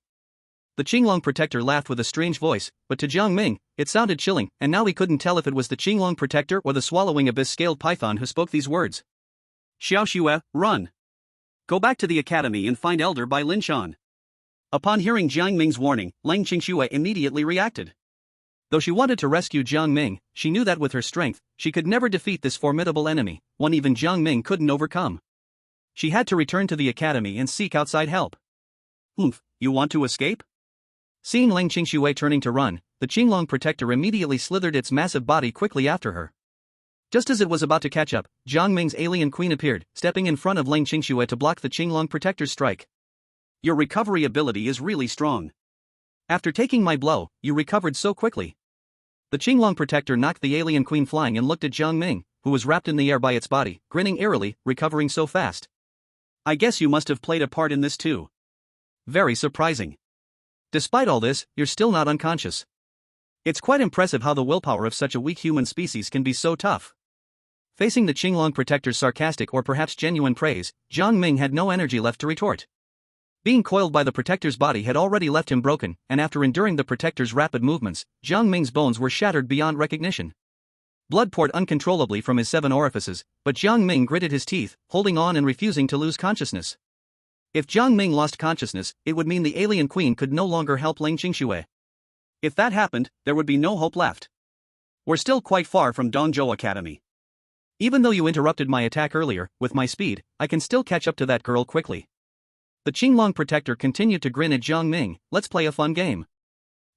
The Qinglong Protector laughed with a strange voice, but to Jiang Ming, it sounded chilling, and now he couldn't tell if it was the Qinglong Protector or the swallowing abyss-scaled python who spoke these words. "Xiao Xue, run! Go back to the academy and find Elder Bai Linshan." Upon hearing Jiang Ming's warning, Ling Qinxue immediately reacted. Though she wanted to rescue Jiang Ming, she knew that with her strength, she could never defeat this formidable enemy, one even Jiang Ming couldn't overcome. She had to return to the academy and seek outside help. "You want to escape? Seeing Lang Qingxue turning to run, the Qinglong protector immediately slithered its massive body quickly after her. Just as it was about to catch up, Jiang Ming's alien queen appeared, stepping in front of Lang Qingxue to block the Qinglong protector's strike. Your recovery ability is really strong. After taking my blow, you recovered so quickly. The Qinglong protector knocked the alien queen flying and looked at Jiang Ming, who was wrapped in the air by its body, grinning eerily, recovering so fast. I guess you must have played a part in this too. Very surprising. Despite all this, you're still not unconscious. It's quite impressive how the willpower of such a weak human species can be so tough. Facing the Qinglong protector's sarcastic or perhaps genuine praise, Jiang Ming had no energy left to retort. Being coiled by the protector's body had already left him broken, and after enduring the protector's rapid movements, Jiang Ming's bones were shattered beyond recognition. Blood poured uncontrollably from his 7 orifices, but Jiang Ming gritted his teeth, holding on and refusing to lose consciousness. If Jiang Ming lost consciousness, it would mean the alien queen could no longer help Lang Qingxue. If that happened, there would be no hope left. We're still quite far from Dongzhou Academy. Even though you interrupted my attack earlier, with my speed, I can still catch up to that girl quickly. The Qinglong protector continued to grin at Jiang Ming. Let's play a fun game.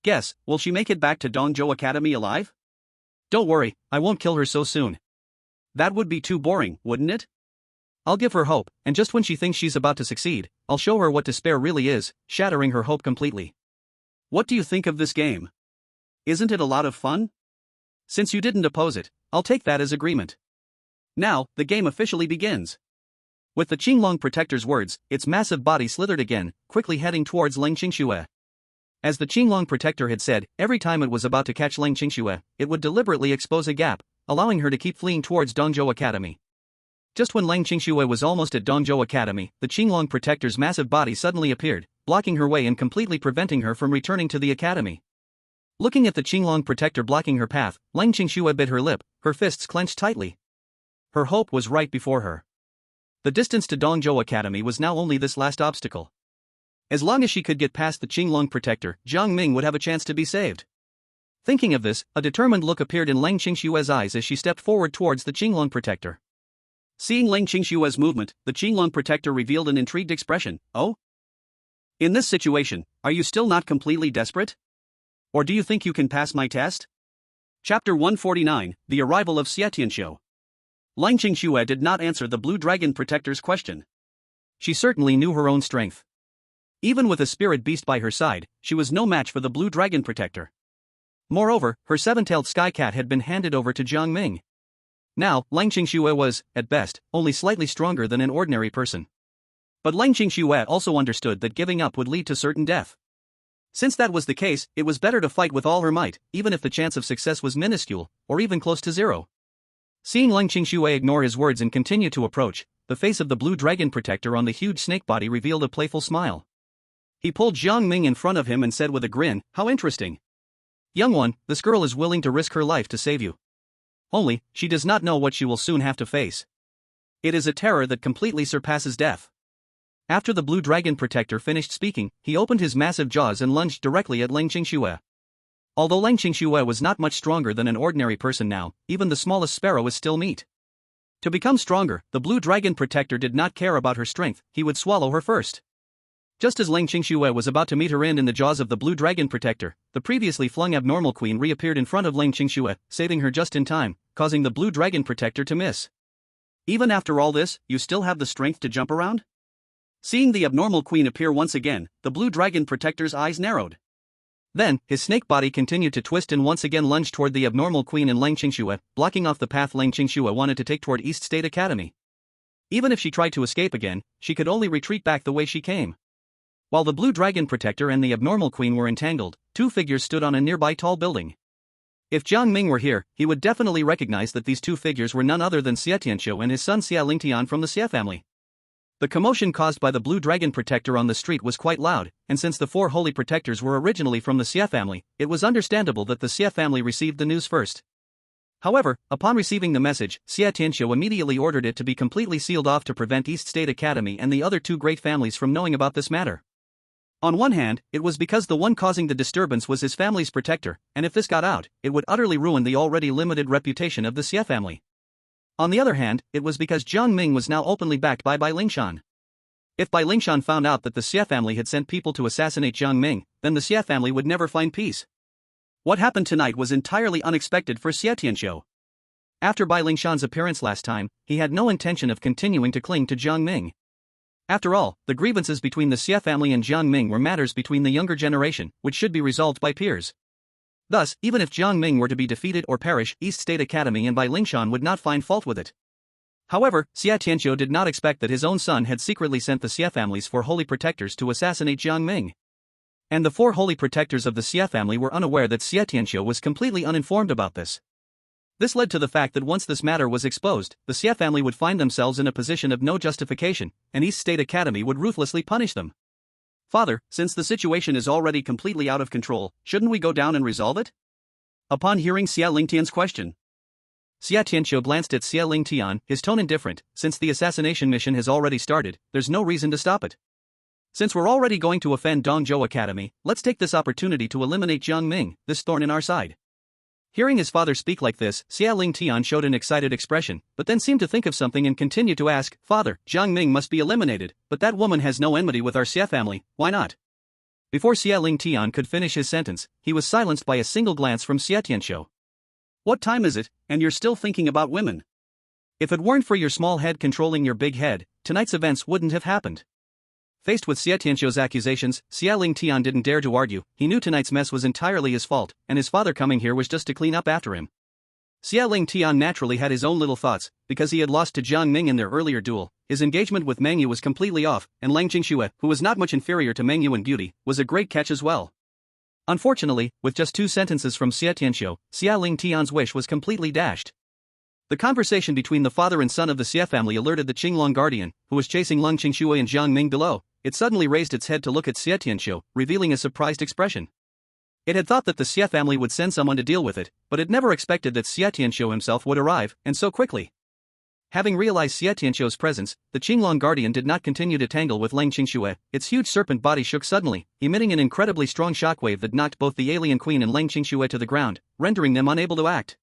Guess, will she make it back to Dongzhou Academy alive? Don't worry, I won't kill her so soon. That would be too boring, wouldn't it? I'll give her hope, and just when she thinks she's about to succeed, I'll show her what despair really is, shattering her hope completely. What do you think of this game? Isn't it a lot of fun? Since you didn't oppose it, I'll take that as agreement. Now, the game officially begins. With the Qinglong protector's words, its massive body slithered again, quickly heading towards Lang Qingxue. As the Qinglong protector had said, every time it was about to catch Lang Qingxue, it would deliberately expose a gap, allowing her to keep fleeing towards Dongzhou Academy. Just when Lang Qingxue was almost at Dongzhou Academy, the Qinglong protector's massive body suddenly appeared, blocking her way and completely preventing her from returning to the academy. Looking at the Qinglong protector blocking her path, Lang Qingxue bit her lip, her fists clenched tightly. Her hope was right before her. The distance to Dongzhou Academy was now only this last obstacle. As long as she could get past the Qinglong protector, Jiang Ming would have a chance to be saved. Thinking of this, a determined look appeared in Lang Qingxue's eyes as she stepped forward towards the Qinglong protector. Seeing Lang Qingxue's movement, the Qinglong protector revealed an intrigued expression. Oh? In this situation, are you still not completely desperate? Or do you think you can pass my test? Chapter 149, The Arrival of Xietianxiu. Lang Qingxue did not answer the Blue Dragon Protector's question. She certainly knew her own strength. Even with a spirit beast by her side, she was no match for the Blue Dragon Protector. Moreover, her 7-tailed sky cat had been handed over to Jiang Ming. Now, Lang Qingxue was, at best, only slightly stronger than an ordinary person. But Lang Qingxue also understood that giving up would lead to certain death. Since that was the case, it was better to fight with all her might, even if the chance of success was minuscule, or even close to zero. Seeing Lang Qingxue ignore his words and continue to approach, the face of the Blue Dragon Protector on the huge snake body revealed a playful smile. He pulled Jiang Ming in front of him and said with a grin, "How interesting. Young one, this girl is willing to risk her life to save you. Only, she does not know what she will soon have to face. It is a terror that completely surpasses death." After the Blue Dragon Protector finished speaking, he opened his massive jaws and lunged directly at Lang Qingxue. Although Lang Qingxue was not much stronger than an ordinary person now, even the smallest sparrow is still meat. To become stronger, the Blue Dragon Protector did not care about her strength, he would swallow her first. Just as Lang Qingxue was about to meet her end in the jaws of the Blue Dragon Protector, the previously flung abnormal queen reappeared in front of Lang Qingxue, saving her just in time, causing the Blue Dragon Protector to miss. Even after all this, you still have the strength to jump around? Seeing the abnormal queen appear once again, the Blue Dragon Protector's eyes narrowed. Then, his snake body continued to twist and once again lunged toward the abnormal queen and Lang Qingxue, blocking off the path Lang Qingxue wanted to take toward East State Academy. Even if she tried to escape again, she could only retreat back the way she came. While the Blue Dragon Protector and the abnormal queen were entangled, 2 figures stood on a nearby tall building. If Jiang Ming were here, he would definitely recognize that these 2 figures were none other than Xietianxiu and his son Xia Lingtian from the Xia family. The commotion caused by the Blue Dragon Protector on the street was quite loud, and since the 4 holy protectors were originally from the Xia family, it was understandable that the Xia family received the news first. However, upon receiving the message, Xia Tianxiu immediately ordered it to be completely sealed off to prevent East State Academy and the other 2 great families from knowing about this matter. On one hand, it was because the one causing the disturbance was his family's protector, and if this got out, it would utterly ruin the already limited reputation of the Xia family. On the other hand, it was because Jiang Ming was now openly backed by Lingshan. If Bai Lingshan found out that the Xie family had sent people to assassinate Jiang Ming, then the Xie family would never find peace. What happened tonight was entirely unexpected for Xie Tianqiu. After Bai Lingshan's appearance last time, he had no intention of continuing to cling to Jiang Ming. After all, the grievances between the Xie family and Jiang Ming were matters between the younger generation, which should be resolved by peers. Thus, even if Jiang Ming were to be defeated or perish, East State Academy and Bai Lingshan would not find fault with it. However, Xie Tianqiu did not expect that his own son had secretly sent the Xie family's 4 holy protectors to assassinate Jiang Ming. And the 4 holy protectors of the Xie family were unaware that Xie Tianqiu was completely uninformed about this. This led to the fact that once this matter was exposed, the Xie family would find themselves in a position of no justification, and East State Academy would ruthlessly punish them. Father, since the situation is already completely out of control, shouldn't we go down and resolve it? Upon hearing Xie Lingtian's question, Xie Tianqiu glanced at Xie Lingtian, his tone indifferent. Since the assassination mission has already started, there's no reason to stop it. Since we're already going to offend Dongzhou Academy, let's take this opportunity to eliminate Jiang Ming, this thorn in our side. Hearing his father speak like this, Xie Lingtian showed an excited expression, but then seemed to think of something and continued to ask, Father, Jiang Ming must be eliminated, but that woman has no enmity with our Xie family, why not? Before Xie Lingtian could finish his sentence, he was silenced by a single glance from Xie Tianqiu. What time is it, and you're still thinking about women? If it weren't for your small head controlling your big head, tonight's events wouldn't have happened. Faced with Xie Tianqiu's accusations, Xie Lingtian didn't dare to argue. He knew tonight's mess was entirely his fault, and his father coming here was just to clean up after him. Xie Lingtian naturally had his own little thoughts, because he had lost to Jiang Ming in their earlier duel. His engagement with Meng Yu was completely off, and Lang Jingxue, who was not much inferior to Meng Yu in beauty, was a great catch as well. Unfortunately, with just 2 sentences from Xie Tianqiu, Xie Lingtian's wish was completely dashed. The conversation between the father and son of the Xie family alerted the Qinglong Guardian, who was chasing Lang Jingxue and Jiang Ming below. It suddenly raised its head to look at Xie Tianqiu, revealing a surprised expression. It had thought that the Xie family would send someone to deal with it, but it never expected that Xie Tianqiu himself would arrive, and so quickly. Having realized Xie Tianqiu's presence, the Qinglong Guardian did not continue to tangle with Lang Jingxue. Its huge serpent body shook suddenly, emitting an incredibly strong shockwave that knocked both the alien queen and Lang Jingxue to the ground, rendering them unable to act.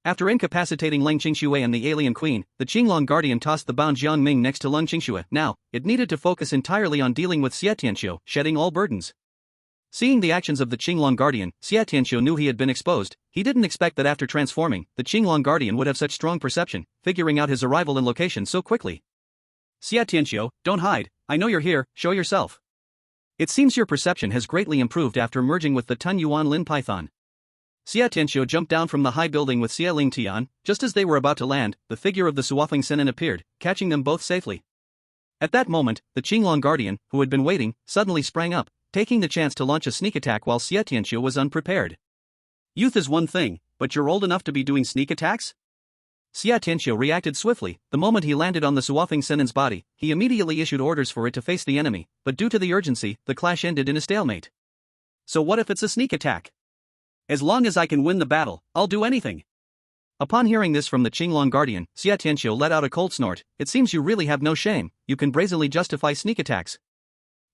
After incapacitating Lang Jingxue and the alien queen, the Qinglong Guardian tossed the bound Jiang Ming next to Lang Jingxue. Now, it needed to focus entirely on dealing with Xie Tianqiu, shedding all burdens. Seeing the actions of the Qinglong Guardian, Xie Tianqiu knew he had been exposed. He didn't expect that after transforming, the Qinglong Guardian would have such strong perception, figuring out his arrival and location so quickly. Xie Tianqiu, don't hide, I know you're here, show yourself. It seems your perception has greatly improved after merging with the Tun Yuan Lin Python. Xie Tianqiu jumped down from the high building with Xie Lingtian. Just as they were about to land, the figure of the Suofeng Senin appeared, catching them both safely. At that moment, the Qinglong Guardian, who had been waiting, suddenly sprang up, taking the chance to launch a sneak attack while Xie Tianqiu was unprepared. Youth is one thing, but you're old enough to be doing sneak attacks? Xie Tianqiu reacted swiftly. The moment he landed on the Suofeng Senin's body, he immediately issued orders for it to face the enemy, but due to the urgency, the clash ended in a stalemate. So what if it's a sneak attack? As long as I can win the battle, I'll do anything. Upon hearing this from the Qinglong Guardian, Xie Tianqiu let out a cold snort. It seems you really have no shame. You can brazenly justify sneak attacks.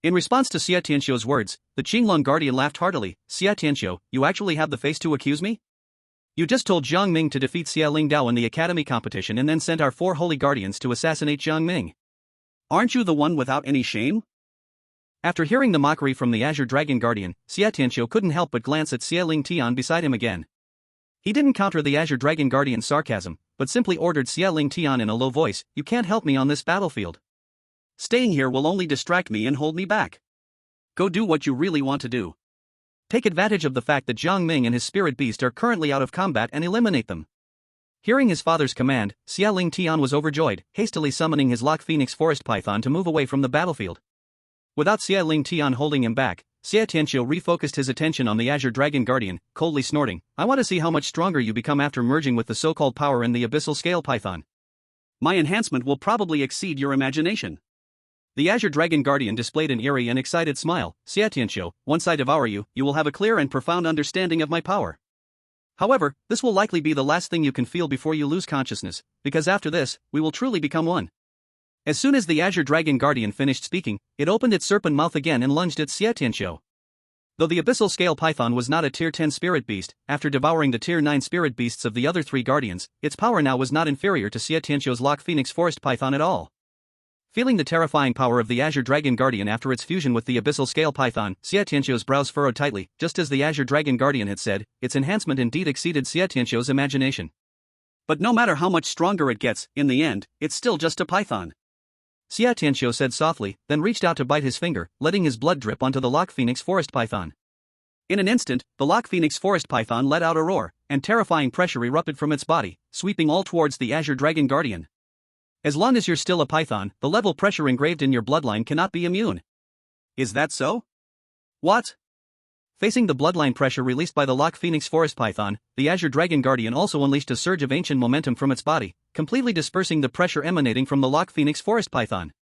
In response to Xie Tianqiu's words, the Qinglong Guardian laughed heartily. Xie Tianqiu, you actually have the face to accuse me? You just told Jiang Ming to defeat Xie Lingdao in the academy competition and then sent our 4 holy guardians to assassinate Jiang Ming. Aren't you the one without any shame? After hearing the mockery from the Azure Dragon Guardian, Xie Tianqiu couldn't help but glance at Xie Lingtian beside him again. He didn't counter the Azure Dragon Guardian's sarcasm, but simply ordered Xie Lingtian in a low voice, you can't help me on this battlefield. Staying here will only distract me and hold me back. Go do what you really want to do. Take advantage of the fact that Jiang Ming and his spirit beast are currently out of combat and eliminate them. Hearing his father's command, Xie Lingtian was overjoyed, hastily summoning his Lock Phoenix Forest Python to move away from the battlefield. Without Xie Lingtian holding him back, Xie Tianqiu refocused his attention on the Azure Dragon Guardian, coldly snorting, I want to see how much stronger you become after merging with the so-called power in the Abyssal Scale Python. My enhancement will probably exceed your imagination. The Azure Dragon Guardian displayed an eerie and excited smile. Xie Tianqiu, once I devour you, you will have a clear and profound understanding of my power. However, this will likely be the last thing you can feel before you lose consciousness, because after this, we will truly become one. As soon as the Azure Dragon Guardian finished speaking, it opened its serpent mouth again and lunged at Xie Tianqiu. Though the Abyssal Scale Python was not a Tier 10 spirit beast, after devouring the Tier 9 spirit beasts of the other 3 guardians, its power now was not inferior to Xie Tianqiu's Lock Phoenix Forest Python at all. Feeling the terrifying power of the Azure Dragon Guardian after its fusion with the Abyssal Scale Python, Xia Tianqiu's brows furrowed tightly. Just as the Azure Dragon Guardian had said, its enhancement indeed exceeded Xia Tianqiu's imagination. But no matter how much stronger it gets, in the end, it's still just a python. Xia Tianqiu said softly, then reached out to bite his finger, letting his blood drip onto the Lock Phoenix Forest Python. In an instant, the Lock Phoenix Forest Python let out a roar, and terrifying pressure erupted from its body, sweeping all towards the Azure Dragon Guardian. As long as you're still a python, the level pressure engraved in your bloodline cannot be immune. Is that so? What? Facing the bloodline pressure released by the Lock Phoenix Forest Python, the Azure Dragon Guardian also unleashed a surge of ancient momentum from its body, completely dispersing the pressure emanating from the Lock Phoenix Forest Python.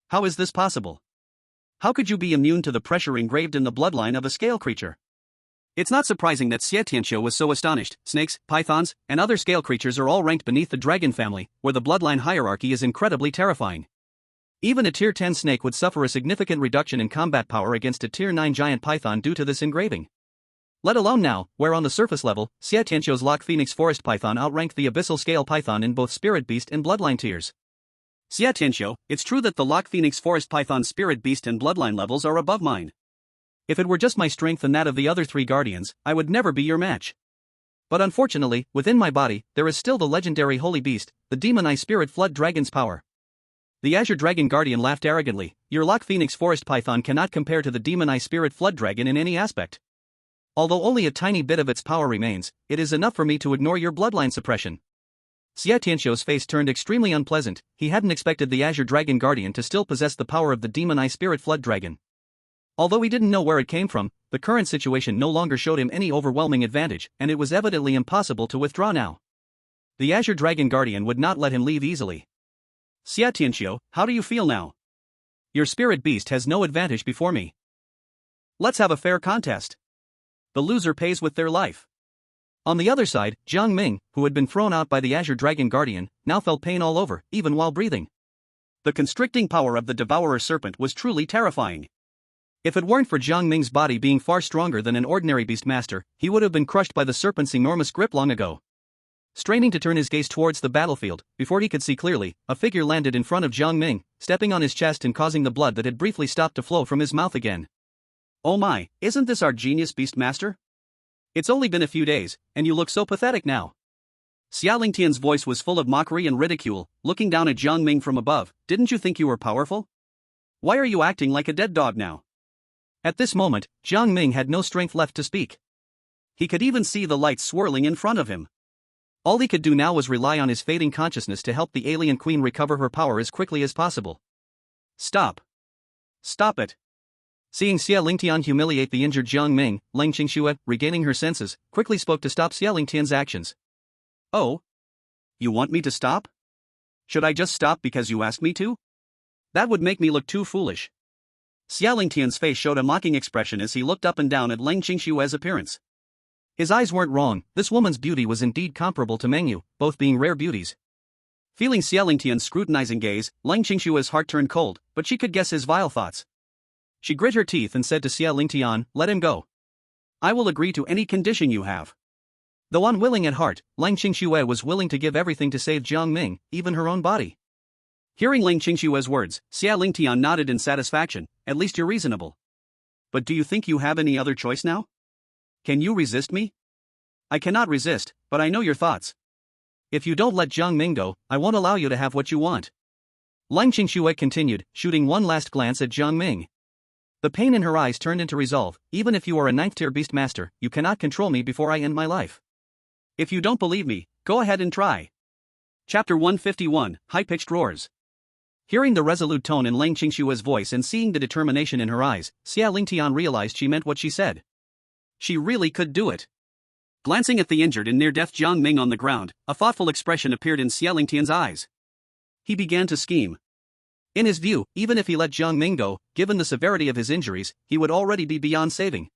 How is this possible? How could you be immune to the pressure engraved in the bloodline of a scale creature? It's not surprising that Xie Tianqiu was so astonished. Snakes, pythons, and other scale creatures are all ranked beneath the dragon family, where the bloodline hierarchy is incredibly terrifying. Even a tier 10 snake would suffer a significant reduction in combat power against a tier 9 giant python due to this engraving. Let alone now, where on the surface level, Xie Tianqiu's Lock Phoenix Forest Python outranked the Abyssal Scale Python in both Spirit Beast and Bloodline tiers. Xie Tianqiu, it's true that the Lock Phoenix Forest Python's Spirit Beast and Bloodline levels are above mine. If it were just my strength and that of the other three guardians, I would never be your match. But unfortunately, within my body, there is still the legendary Holy Beast, the Demon Eye Spirit Flood Dragon's power. The Azure Dragon Guardian laughed arrogantly. Your Lock Phoenix Forest Python cannot compare to the Demon Eye Spirit Flood Dragon in any aspect. Although only a tiny bit of its power remains, it is enough for me to ignore your bloodline suppression. Xie Tianqiu's face turned extremely unpleasant. He hadn't expected the Azure Dragon Guardian to still possess the power of the Demon Eye Spirit Flood Dragon. Although he didn't know where it came from, the current situation no longer showed him any overwhelming advantage, and it was evidently impossible to withdraw now. The Azure Dragon Guardian would not let him leave easily. Xie Tianqiu, how do you feel now? Your Spirit Beast has no advantage before me. Let's have a fair contest. The loser pays with their life. On the other side, Jiang Ming, who had been thrown out by the Azure Dragon Guardian, now felt pain all over, even while breathing. The constricting power of the Devourer Serpent was truly terrifying. If it weren't for Jiang Ming's body being far stronger than an ordinary beastmaster, he would have been crushed by the serpent's enormous grip long ago. Straining to turn his gaze towards the battlefield, before he could see clearly, a figure landed in front of Jiang Ming, stepping on his chest and causing the blood that had briefly stopped to flow from his mouth again. Oh my, isn't this our genius beastmaster? It's only been a few days, and you look so pathetic now. Xia Lingtian's voice was full of mockery and ridicule, looking down at Jiang Ming from above. Didn't you think you were powerful? Why are you acting like a dead dog now? At this moment, Jiang Ming had no strength left to speak. He could even see the lights swirling in front of him. All he could do now was rely on his fading consciousness to help the alien queen recover her power as quickly as possible. Stop. Stop it. Seeing Xia Lingtian humiliate the injured Jiang Ming, Lang Qingxue, regaining her senses, quickly spoke to stop Xia Lingtian's actions. Oh? You want me to stop? Should I just stop because you asked me to? That would make me look too foolish. Xia Lingtian's face showed a mocking expression as he looked up and down at Lang Qingxue's appearance. His eyes weren't wrong, this woman's beauty was indeed comparable to Mengyu, both being rare beauties. Feeling Xia Lingtian's scrutinizing gaze, Lang Qingxue's heart turned cold, but she could guess his vile thoughts. She grit her teeth and said to Xia Lingtian, let him go. I will agree to any condition you have. Though unwilling at heart, Lang Qingxue was willing to give everything to save Jiang Ming, even her own body. Hearing Lang Qingxue's words, Xia Lingtian nodded in satisfaction. At least you're reasonable. But do you think you have any other choice now? Can you resist me? I cannot resist, but I know your thoughts. If you don't let Jiang Ming go, I won't allow you to have what you want. Lang Qingxue continued, shooting one last glance at Jiang Ming. The pain in her eyes turned into resolve. Even if you are a 9th-tier beastmaster, you cannot control me before I end my life. If you don't believe me, go ahead and try. Chapter 151, High-Pitched Roars. Hearing the resolute tone in Lang Qingxue's voice and seeing the determination in her eyes, Xia Lingtian realized she meant what she said. She really could do it. Glancing at the injured and near-death Jiang Ming on the ground, a thoughtful expression appeared in Xia Lingtian's eyes. He began to scheme. In his view, even if he let Jiang Ming go, given the severity of his injuries, he would already be beyond saving.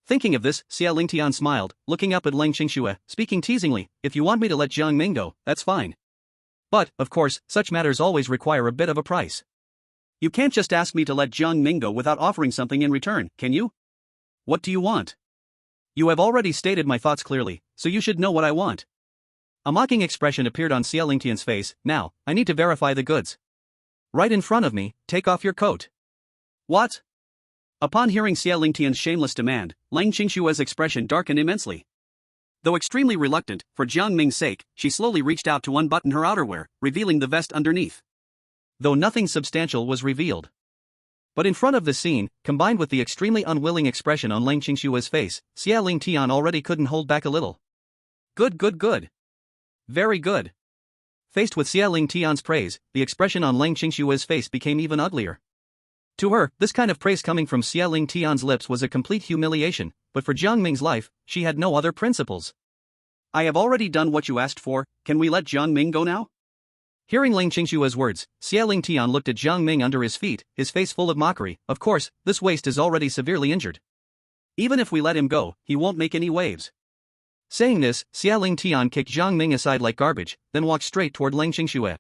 Thinking of this, Xia Lingtian smiled, looking up at Lang Qingxue, speaking teasingly, if you want me to let Jiang Ming go, that's fine. But, of course, such matters always require a bit of a price. You can't just ask me to let Jiang Ming go without offering something in return, can you? What do you want? You have already stated my thoughts clearly, so you should know what I want. A mocking expression appeared on Xia Lingtian's face. Now, I need to verify the goods. Right in front of me, take off your coat. What? Upon hearing Xia Lingtian's shameless demand, Lang Qingshue's expression darkened immensely. Though extremely reluctant, for Jiang Ming's sake, she slowly reached out to unbutton her outerwear, revealing the vest underneath. Though nothing substantial was revealed. But in front of the scene, combined with the extremely unwilling expression on Lang Qingshue's face, Xia Lingtian already couldn't hold back a little. Good, good, good. Very good. Faced with Xia Lingtian's praise, the expression on Lang Qingshue's face became even uglier. To her, this kind of praise coming from Xia Lingtian's lips was a complete humiliation, but for Jiang Ming's life, she had no other principles. I have already done what you asked for, can we let Jiang Ming go now? Hearing Lang Qingshue's words, Xia Lingtian looked at Jiang Ming under his feet, his face full of mockery. Of course, this waste is already severely injured. Even if we let him go, he won't make any waves. Saying this, Xia Lingtian kicked Jiang Ming aside like garbage, then walked straight toward Lang Qingxue.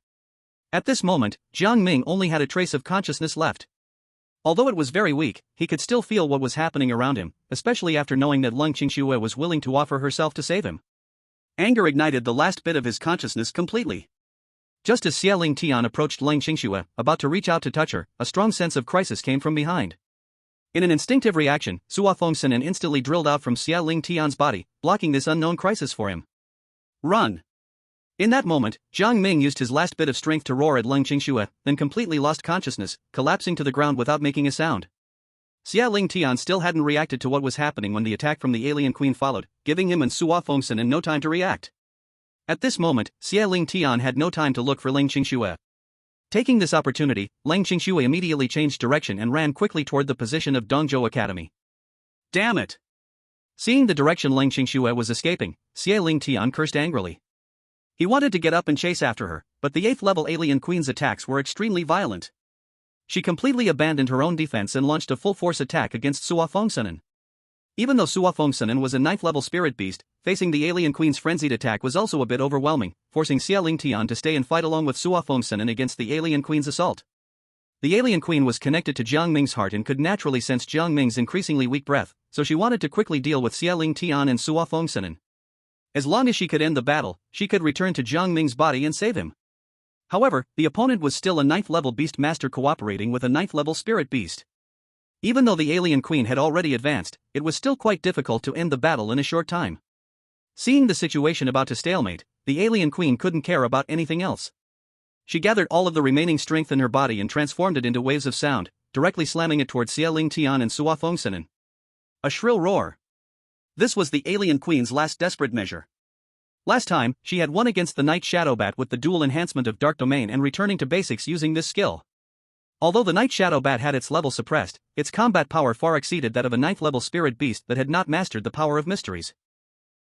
At this moment, Jiang Ming only had a trace of consciousness left. Although it was very weak, he could still feel what was happening around him, especially after knowing that Lang Qingxue was willing to offer herself to save him. Anger ignited the last bit of his consciousness completely. Just as Xia Lingtian approached Lang Qingxue, about to reach out to touch her, a strong sense of crisis came from behind. In an instinctive reaction, Suo Fengxian instantly drilled out from Xia Lingtian's body, blocking this unknown crisis for him. Run! In that moment, Jiang Ming used his last bit of strength to roar at Lang Qingxue, then completely lost consciousness, collapsing to the ground without making a sound. Xia Lingtian still hadn't reacted to what was happening when the attack from the alien queen followed, giving him and Suo Fengxian no time to react. At this moment, Xia Lingtian had no time to look for Lang Qingxue. Taking this opportunity, Lang Qingxue immediately changed direction and ran quickly toward the position of Dongzhou Academy. Damn it! Seeing the direction Lang Qingxue was escaping, Xia Lingtian cursed angrily. He wanted to get up and chase after her, but the 8th level alien queen's attacks were extremely violent. She completely abandoned her own defense and launched a full-force attack against Suo Fengxian. Even though Suo Fengxian was a 9th level spirit beast, facing the alien queen's frenzied attack was also a bit overwhelming, forcing Xia Lingtian to stay and fight along with Suo Fengxian against the alien queen's assault. The alien queen was connected to Jiang Ming's heart and could naturally sense Jiang Ming's increasingly weak breath, so she wanted to quickly deal with Xia Lingtian and Suo Fengxian. As long as she could end the battle, she could return to Jiang Ming's body and save him. However, the opponent was still a 9th level beast master cooperating with a 9th level spirit beast. Even though the alien queen had already advanced, it was still quite difficult to end the battle in a short time. Seeing the situation about to stalemate, the alien queen couldn't care about anything else. She gathered all of the remaining strength in her body and transformed it into waves of sound, directly slamming it towards Xia Lingtian and Suo Fengxian. A shrill roar. This was the alien queen's last desperate measure. Last time, she had won against the Night Shadow Bat with the dual enhancement of Dark Domain and returning to basics using this skill. Although the Night Shadow Bat had its level suppressed, its combat power far exceeded that of a 9th level spirit beast that had not mastered the power of mysteries.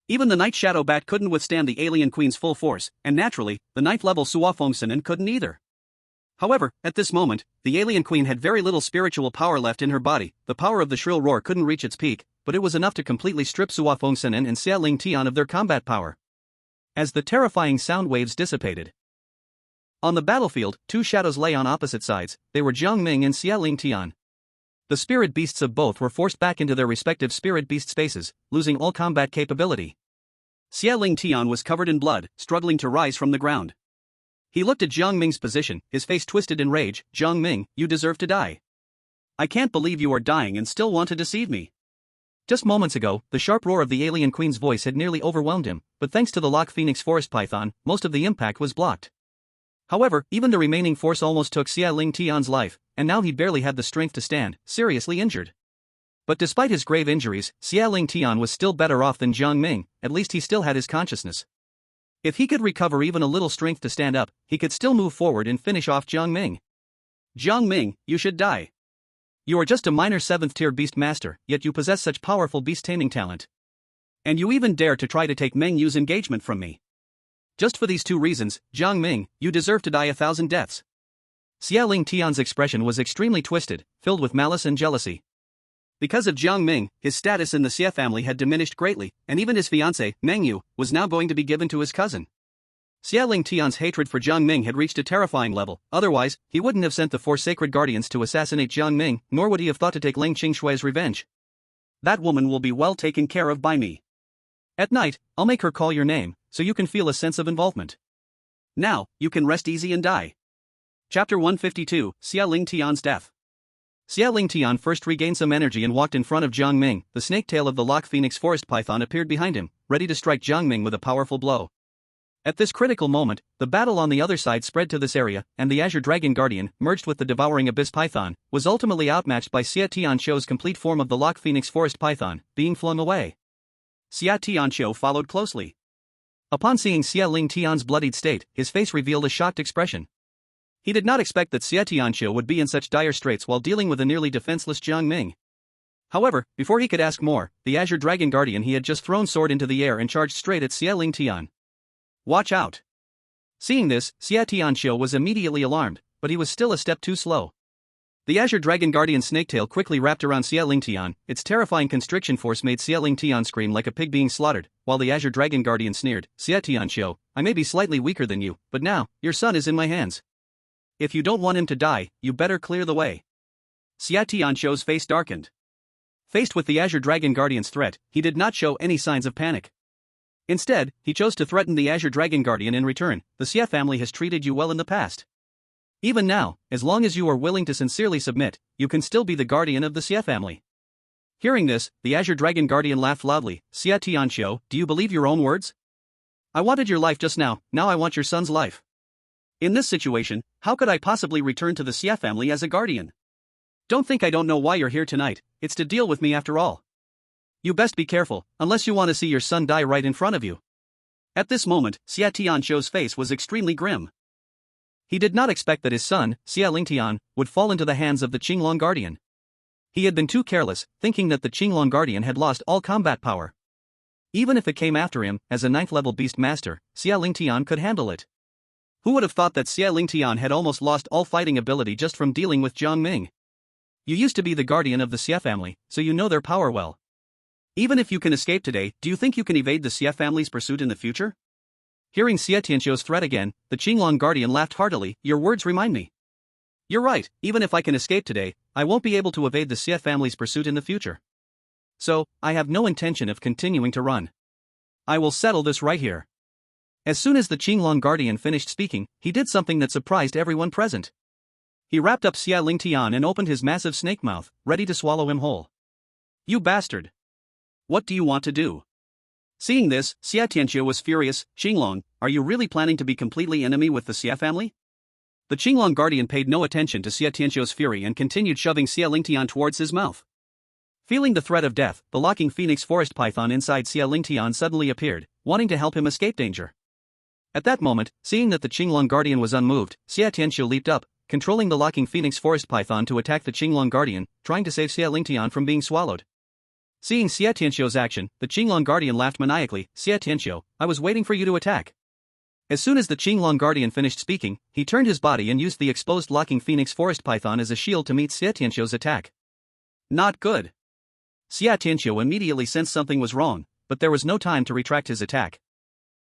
Even the Night Shadow Bat couldn't withstand the alien queen's full force, and naturally, the 9th level Suo Fengxian couldn't either. However, at this moment, the alien queen had very little spiritual power left in her body. The power of the shrill roar couldn't reach its peak, but it was enough to completely strip Suo Fengxian and Xia Lingtian of their combat power. As the terrifying sound waves dissipated. On the battlefield, two shadows lay on opposite sides. They were Jiang Ming and Xia Lingtian. The spirit beasts of both were forced back into their respective spirit beast spaces, losing all combat capability. Xia Lingtian was covered in blood, struggling to rise from the ground. He looked at Jiang Ming's position, his face twisted in rage. Jiang Ming, you deserve to die. I can't believe you are dying and still want to deceive me. Just moments ago, the sharp roar of the alien queen's voice had nearly overwhelmed him, but thanks to the Lock Phoenix Forest Python, most of the impact was blocked. However, even the remaining force almost took Xia Lingtian's life, and now he barely had the strength to stand, seriously injured. But despite his grave injuries, Xia Lingtian was still better off than Jiang Ming, at least he still had his consciousness. If he could recover even a little strength to stand up, he could still move forward and finish off Jiang Ming. Jiang Ming, you should die. You are just a minor 7th tier beast master, yet you possess such powerful beast taming talent. And you even dare to try to take Meng Yu's engagement from me. Just for these two reasons, Jiang Ming, you deserve to die 1,000 deaths. Xia Lingtian's expression was extremely twisted, filled with malice and jealousy. Because of Jiang Ming, his status in the Xie family had diminished greatly, and even his fiancée, Meng Yu, was now going to be given to his cousin. Xia Lingtian's hatred for Jiang Ming had reached a terrifying level, otherwise, he wouldn't have sent the 4 sacred guardians to assassinate Jiang Ming, nor would he have thought to take Lang Qingshue's revenge. That woman will be well taken care of by me. At night, I'll make her call your name, so you can feel a sense of involvement. Now, you can rest easy and die. Chapter 152, Xia Ling Tian's Death. Xia Ling Tian first regained some energy and walked in front of Jiang Ming. The snake tail of the Lock Phoenix Forest Python appeared behind him, ready to strike Jiang Ming with a powerful blow. At this critical moment, the battle on the other side spread to this area, and the Azure Dragon Guardian, merged with the Devouring Abyss Python, was ultimately outmatched by Xia Tianqiu's complete form of the Lock Phoenix Forest Python, being flung away. Xia Tianqiu followed closely. Upon seeing Xia Ling Tian's bloodied state, his face revealed a shocked expression. He did not expect that Xia Tianqiu would be in such dire straits while dealing with a nearly defenseless Jiang Ming. However, before he could ask more, the Azure Dragon Guardian he had just thrown sword into the air and charged straight at Xia Ling Tian. Watch out! Seeing this, Xia Tianqiu was immediately alarmed, but he was still a step too slow. The Azure Dragon Guardian snaketail quickly wrapped around Xia Ling Tian. Its terrifying constriction force made Xia Ling Tian scream like a pig being slaughtered, while the Azure Dragon Guardian sneered, "Xia Tianqiu, I may be slightly weaker than you, but now, your son is in my hands. If you don't want him to die, you better clear the way." Xia Tianqiu's face darkened. Faced with the Azure Dragon Guardian's threat, he did not show any signs of panic. Instead, he chose to threaten the Azure Dragon Guardian in return. "The Xia family has treated you well in the past. Even now, as long as you are willing to sincerely submit, you can still be the guardian of the Xia family." Hearing this, the Azure Dragon Guardian laughed loudly. "Xia Tianqiu, do you believe your own words? I wanted your life just now I want your son's life. In this situation, how could I possibly return to the Xia family as a guardian? Don't think I don't know why you're here tonight. It's to deal with me after all. You best be careful, unless you want to see your son die right in front of you." At this moment, Xia Tianqiu's face was extremely grim. He did not expect that his son, Xia Ling Tian, would fall into the hands of the Qinglong Guardian. He had been too careless, thinking that the Qinglong Guardian had lost all combat power. Even if it came after him, as a 9th-level beast master, Xia Ling Tian could handle it. Who would have thought that Xia Ling Tian had almost lost all fighting ability just from dealing with Jiang Ming? You used to be the guardian of the Xia family, so you know their power well. Even if you can escape today, do you think you can evade the Xia family's pursuit in the future? Hearing Xia Tianqiu's threat again, the Qinglong Guardian laughed heartily. "Your words remind me. You're right, even if I can escape today, I won't be able to evade the Xia family's pursuit in the future. So, I have no intention of continuing to run. I will settle this right here." As soon as the Qinglong Guardian finished speaking, he did something that surprised everyone present. He wrapped up Xia Ling Tian and opened his massive snake mouth, ready to swallow him whole. "You bastard! What do you want to do?" Seeing this, Xia Tianqiu was furious. "Qinglong, are you really planning to be completely enemy with the Xia family?" The Qinglong Guardian paid no attention to Xia Tianqiu's fury and continued shoving Xia Ling Tian towards his mouth. Feeling the threat of death, the locking Phoenix Forest Python inside Xia Ling Tian suddenly appeared, wanting to help him escape danger. At that moment, seeing that the Qinglong Guardian was unmoved, Xia Tianqiu leaped up, controlling the locking Phoenix Forest Python to attack the Qinglong Guardian, trying to save Xia Ling Tian from being swallowed. Seeing Xia Tianqiu's action, the Qinglong Guardian laughed maniacally. "Xia Tianqiu, I was waiting for you to attack." As soon as the Qinglong Guardian finished speaking, he turned his body and used the exposed locking Phoenix Forest Python as a shield to meet Xia Tianqiu's attack. Not good. Xia Tianqiu immediately sensed something was wrong, but there was no time to retract his attack.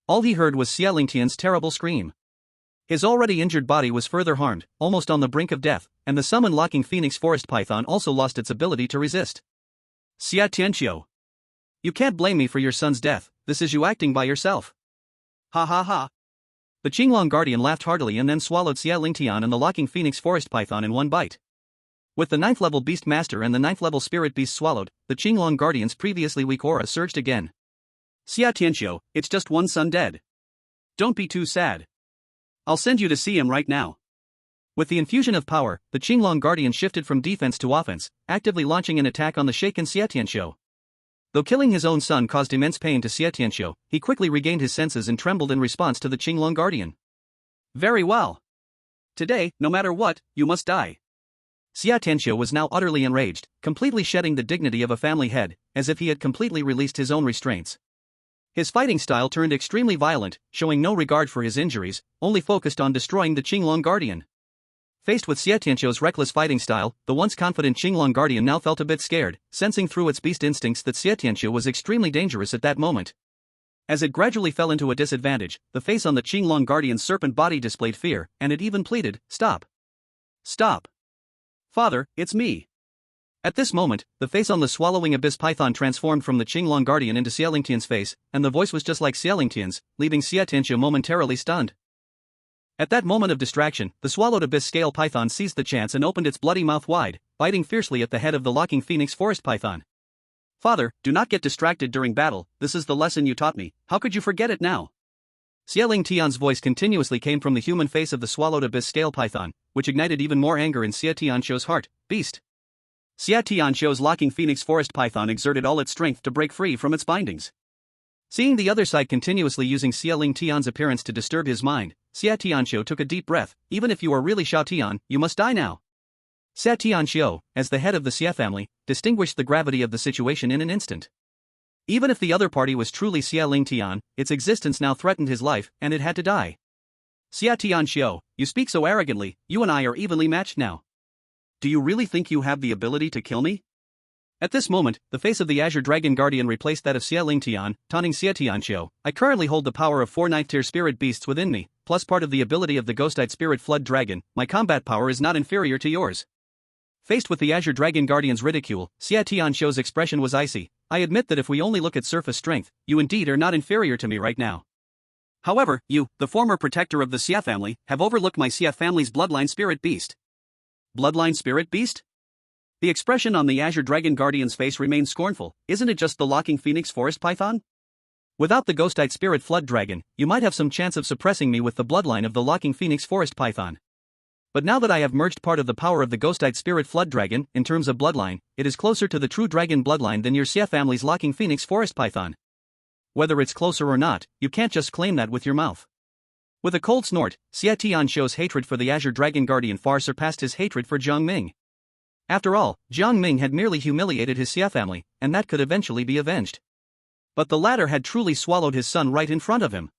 All he heard was Xia Ling Tian's terrible scream. His already injured body was further harmed, almost on the brink of death, and the summon-locking Phoenix Forest Python also lost its ability to resist. "Xia Tianqiu, you can't blame me for your son's death, this is you acting by yourself. Ha ha ha." The Qinglong Guardian laughed heartily and then swallowed Xia Ling Tian and the locking Phoenix Forest Python in one bite. With the 9th-level Beast Master and the 9th-level Spirit Beast swallowed, the Qinglong Guardian's previously weak aura surged again. "Xia Tianqiu, it's just one son dead. Don't be too sad. I'll send you to see him right now." With the infusion of power, the Qinglong Guardian shifted from defense to offense, actively launching an attack on the shaken Xia Tianqiu. Though killing his own son caused immense pain to Xia Tianqiu, he quickly regained his senses and trembled in response to the Qinglong Guardian. "Very well. Today, no matter what, you must die." Xia Tianqiu was now utterly enraged, completely shedding the dignity of a family head, as if he had completely released his own restraints. His fighting style turned extremely violent, showing no regard for his injuries, only focused on destroying the Qinglong Guardian. Faced with Xia Tianqiu's reckless fighting style, the once confident Qinglong Guardian now felt a bit scared, sensing through its beast instincts that Xia Tianqiu was extremely dangerous at that moment. As it gradually fell into a disadvantage, the face on the Qinglong Guardian's serpent body displayed fear, and it even pleaded, "Stop. Stop. Father, it's me." At this moment, the face on the swallowing abyss python transformed from the Qinglong Guardian into Xia Ling Tian's face, and the voice was just like Xia Ling Tian's, leaving Xia Tianqiu momentarily stunned. At that moment of distraction, the swallowed abyss scale python seized the chance and opened its bloody mouth wide, biting fiercely at the head of the locking phoenix forest python. Father, do not get distracted during battle, this is the lesson you taught me, how could you forget it now? Xie Ling Tian's voice continuously came from the human face of the swallowed abyss scale python, which ignited even more anger in Xie Tianxiu's heart. Beast! Xie Tianxiu's locking phoenix forest python exerted all its strength to break free from its bindings. Seeing the other side continuously using Xie Ling Tian's appearance to disturb his mind, Xie Tianxiu took a deep breath. Even if you are really Xiao Tian, you must die now. Xie Tianxiu, as the head of the Xie family, distinguished the gravity of the situation in an instant. Even if the other party was truly Xie Ling Tian, its existence now threatened his life, and it had to die. Xie Tianxiu, you speak so arrogantly, you and I are evenly matched now. Do you really think you have the ability to kill me? At this moment, the face of the Azure Dragon Guardian replaced that of Xie Ling Tian, taunting Xie Tianxiu. I currently hold the power of 4 9th tier spirit beasts within me, plus part of the ability of the Ghostite Spirit Flood Dragon. My combat power is not inferior to yours. Faced with the Azure Dragon Guardian's ridicule, Xie Tianxiu's expression was icy. I admit that if we only look at surface strength, you indeed are not inferior to me right now. However, you, the former protector of the Xie family, have overlooked my Xie family's bloodline spirit beast. Bloodline spirit beast? The expression on the Azure Dragon Guardian's face remained scornful. Isn't it just the locking phoenix forest python? Without the Ghostite Spirit Flood Dragon, you might have some chance of suppressing me with the bloodline of the locking phoenix forest python. But now that I have merged part of the power of the Ghostite Spirit Flood Dragon, in terms of bloodline, it is closer to the true dragon bloodline than your Xie family's locking phoenix forest python. Whether it's closer or not, you can't just claim that with your mouth. With a cold snort, Xie Tianxiu's hatred for the Azure Dragon Guardian far surpassed his hatred for Jiang Ming. After all, Jiang Ming had merely humiliated his Xie family, and that could eventually be avenged. But the latter had truly swallowed his son right in front of him.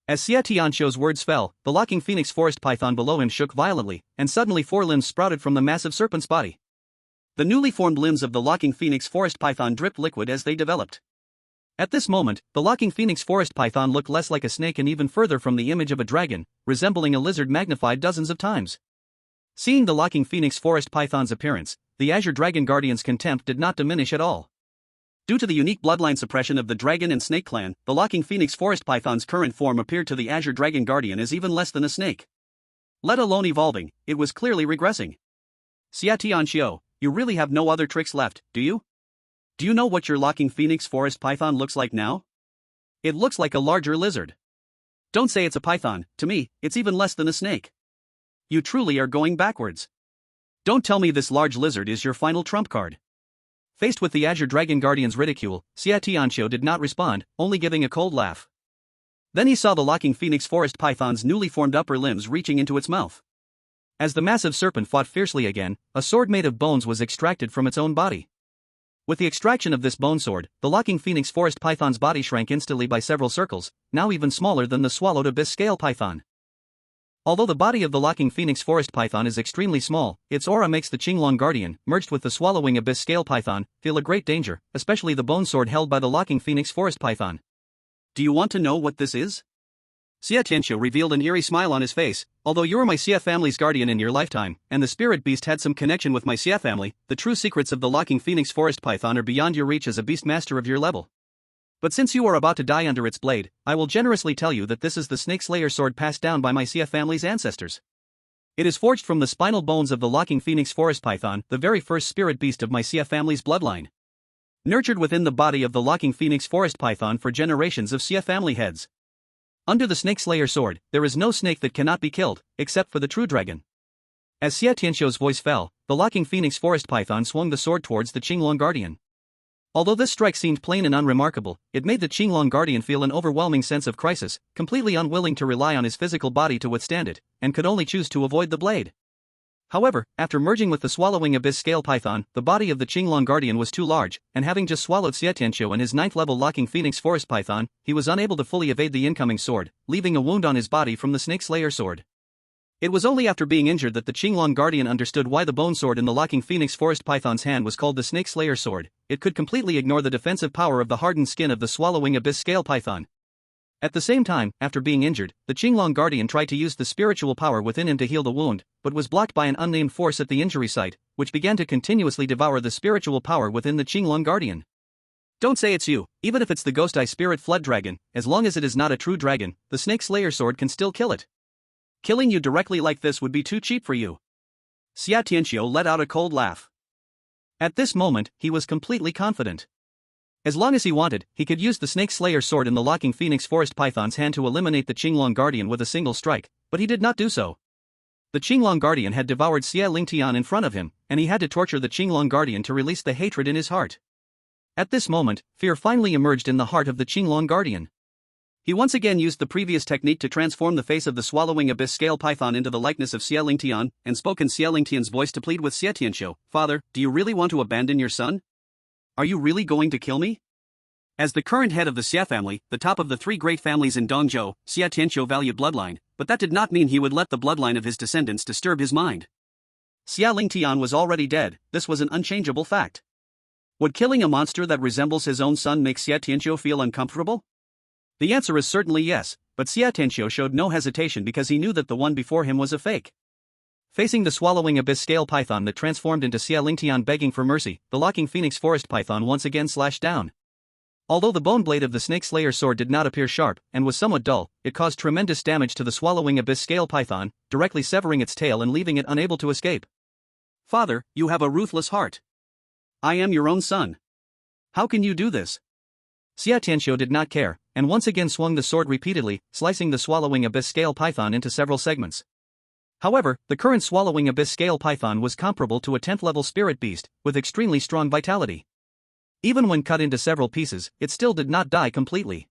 As Xie Tianxiu's words fell, the locking phoenix forest python below him shook violently, and suddenly 4 limbs sprouted from the massive serpent's body. The newly formed limbs of the locking phoenix forest python dripped liquid as they developed. At this moment, the locking phoenix forest python looked less like a snake and even further from the image of a dragon, resembling a lizard magnified dozens of times. Seeing the locking phoenix forest python's appearance, the Azure Dragon Guardian's contempt did not diminish at all. Due to the unique bloodline suppression of the dragon and snake clan, the locking phoenix forest python's current form appeared to the Azure Dragon Guardian as even less than a snake. Let alone evolving, it was clearly regressing. Xie Tianxiu, you really have no other tricks left, do you? Do you know what your locking phoenix forest python looks like now? It looks like a larger lizard. Don't say it's a python, to me, it's even less than a snake. You truly are going backwards. Don't tell me this large lizard is your final trump card. Faced with the Azure Dragon Guardian's ridicule, Xie Tianxiu did not respond, only giving a cold laugh. Then he saw the locking phoenix forest python's newly formed upper limbs reaching into its mouth. As the massive serpent fought fiercely again, a sword made of bones was extracted from its own body. With the extraction of this bone sword, the locking phoenix forest python's body shrank instantly by several circles, now even smaller than the swallowed abyss scale python. Although the body of the locking phoenix forest python is extremely small, its aura makes the Qinglong Guardian, merged with the swallowing abyss scale python, feel a great danger, especially the bone sword held by the locking phoenix forest python. Do you want to know what this is? Xie Tianxiu revealed an eerie smile on his face. Although you were my Xie family's guardian in your lifetime, and the spirit beast had some connection with my Xie family, the true secrets of the locking phoenix forest python are beyond your reach as a beast master of your level. But since you are about to die under its blade, I will generously tell you that this is the Snake Slayer sword passed down by my Xie family's ancestors. It is forged from the spinal bones of the locking phoenix forest python, the very first spirit beast of my Xie family's bloodline. Nurtured within the body of the locking phoenix forest python for generations of Xie family heads. Under the Snake Slayer sword, there is no snake that cannot be killed, except for the true dragon. As Xie Tianxiu's voice fell, the locking phoenix forest python swung the sword towards the Qinglong Guardian. Although this strike seemed plain and unremarkable, it made the Qinglong Guardian feel an overwhelming sense of crisis, completely unwilling to rely on his physical body to withstand it, and could only choose to avoid the blade. However, after merging with the swallowing abyss scale python, the body of the Qinglong Guardian was too large, and having just swallowed Xie Tianxiu and his 9th level locking phoenix forest python, he was unable to fully evade the incoming sword, leaving a wound on his body from the Snake Slayer sword. It was only after being injured that the Qinglong Guardian understood why the bone sword in the locking phoenix forest python's hand was called the Snake Slayer sword. It could completely ignore the defensive power of the hardened skin of the swallowing abyss scale python. At the same time, after being injured, the Qinglong Guardian tried to use the spiritual power within him to heal the wound, but was blocked by an unnamed force at the injury site, which began to continuously devour the spiritual power within the Qinglong Guardian. Don't say it's you, even if it's the Ghost Eye Spirit Flood Dragon, as long as it is not a true dragon, the Snake Slayer sword can still kill it. Killing you directly like this would be too cheap for you. Xia Tianxiu let out a cold laugh. At this moment, he was completely confident. As long as he wanted, he could use the Snake Slayer sword in the locking Phoenix Forest Python's hand to eliminate the Qinglong Guardian with a single strike, but he did not do so. The Qinglong Guardian had devoured Xia Lingtian in front of him, and he had to torture the Qinglong Guardian to release the hatred in his heart. At this moment, fear finally emerged in the heart of the Qinglong Guardian. He once again used the previous technique to transform the face of the swallowing abyss scale python into the likeness of Xia Lingtian, and spoke in Xia Lingtian's voice to plead with Xia Tianxiu, "Father, do you really want to abandon your son? Are you really going to kill me?" As the current head of the Xia family, the top of the three great families in Dongzhou, Xia Tianxiu valued bloodline, but that did not mean he would let the bloodline of his descendants disturb his mind. Xia Lingtian was already dead, this was an unchangeable fact. Would killing a monster that resembles his own son make Xia Tianxiu feel uncomfortable? The answer is certainly yes, but Xia Tianxiu showed no hesitation because he knew that the one before him was a fake. Facing the swallowing abyss scale python that transformed into Xia Lingtian begging for mercy, the locking Phoenix Forest Python once again slashed down. Although the bone blade of the Snake Slayer sword did not appear sharp and was somewhat dull, it caused tremendous damage to the swallowing abyss scale python, directly severing its tail and leaving it unable to escape. "Father, you have a ruthless heart. I am your own son. How can you do this?" Xia Tianxiu did not care, and once again swung the sword repeatedly, slicing the swallowing abyss scale python into several segments. However, the current swallowing abyss scale python was comparable to a 10th level spirit beast, with extremely strong vitality. Even when cut into several pieces, it still did not die completely.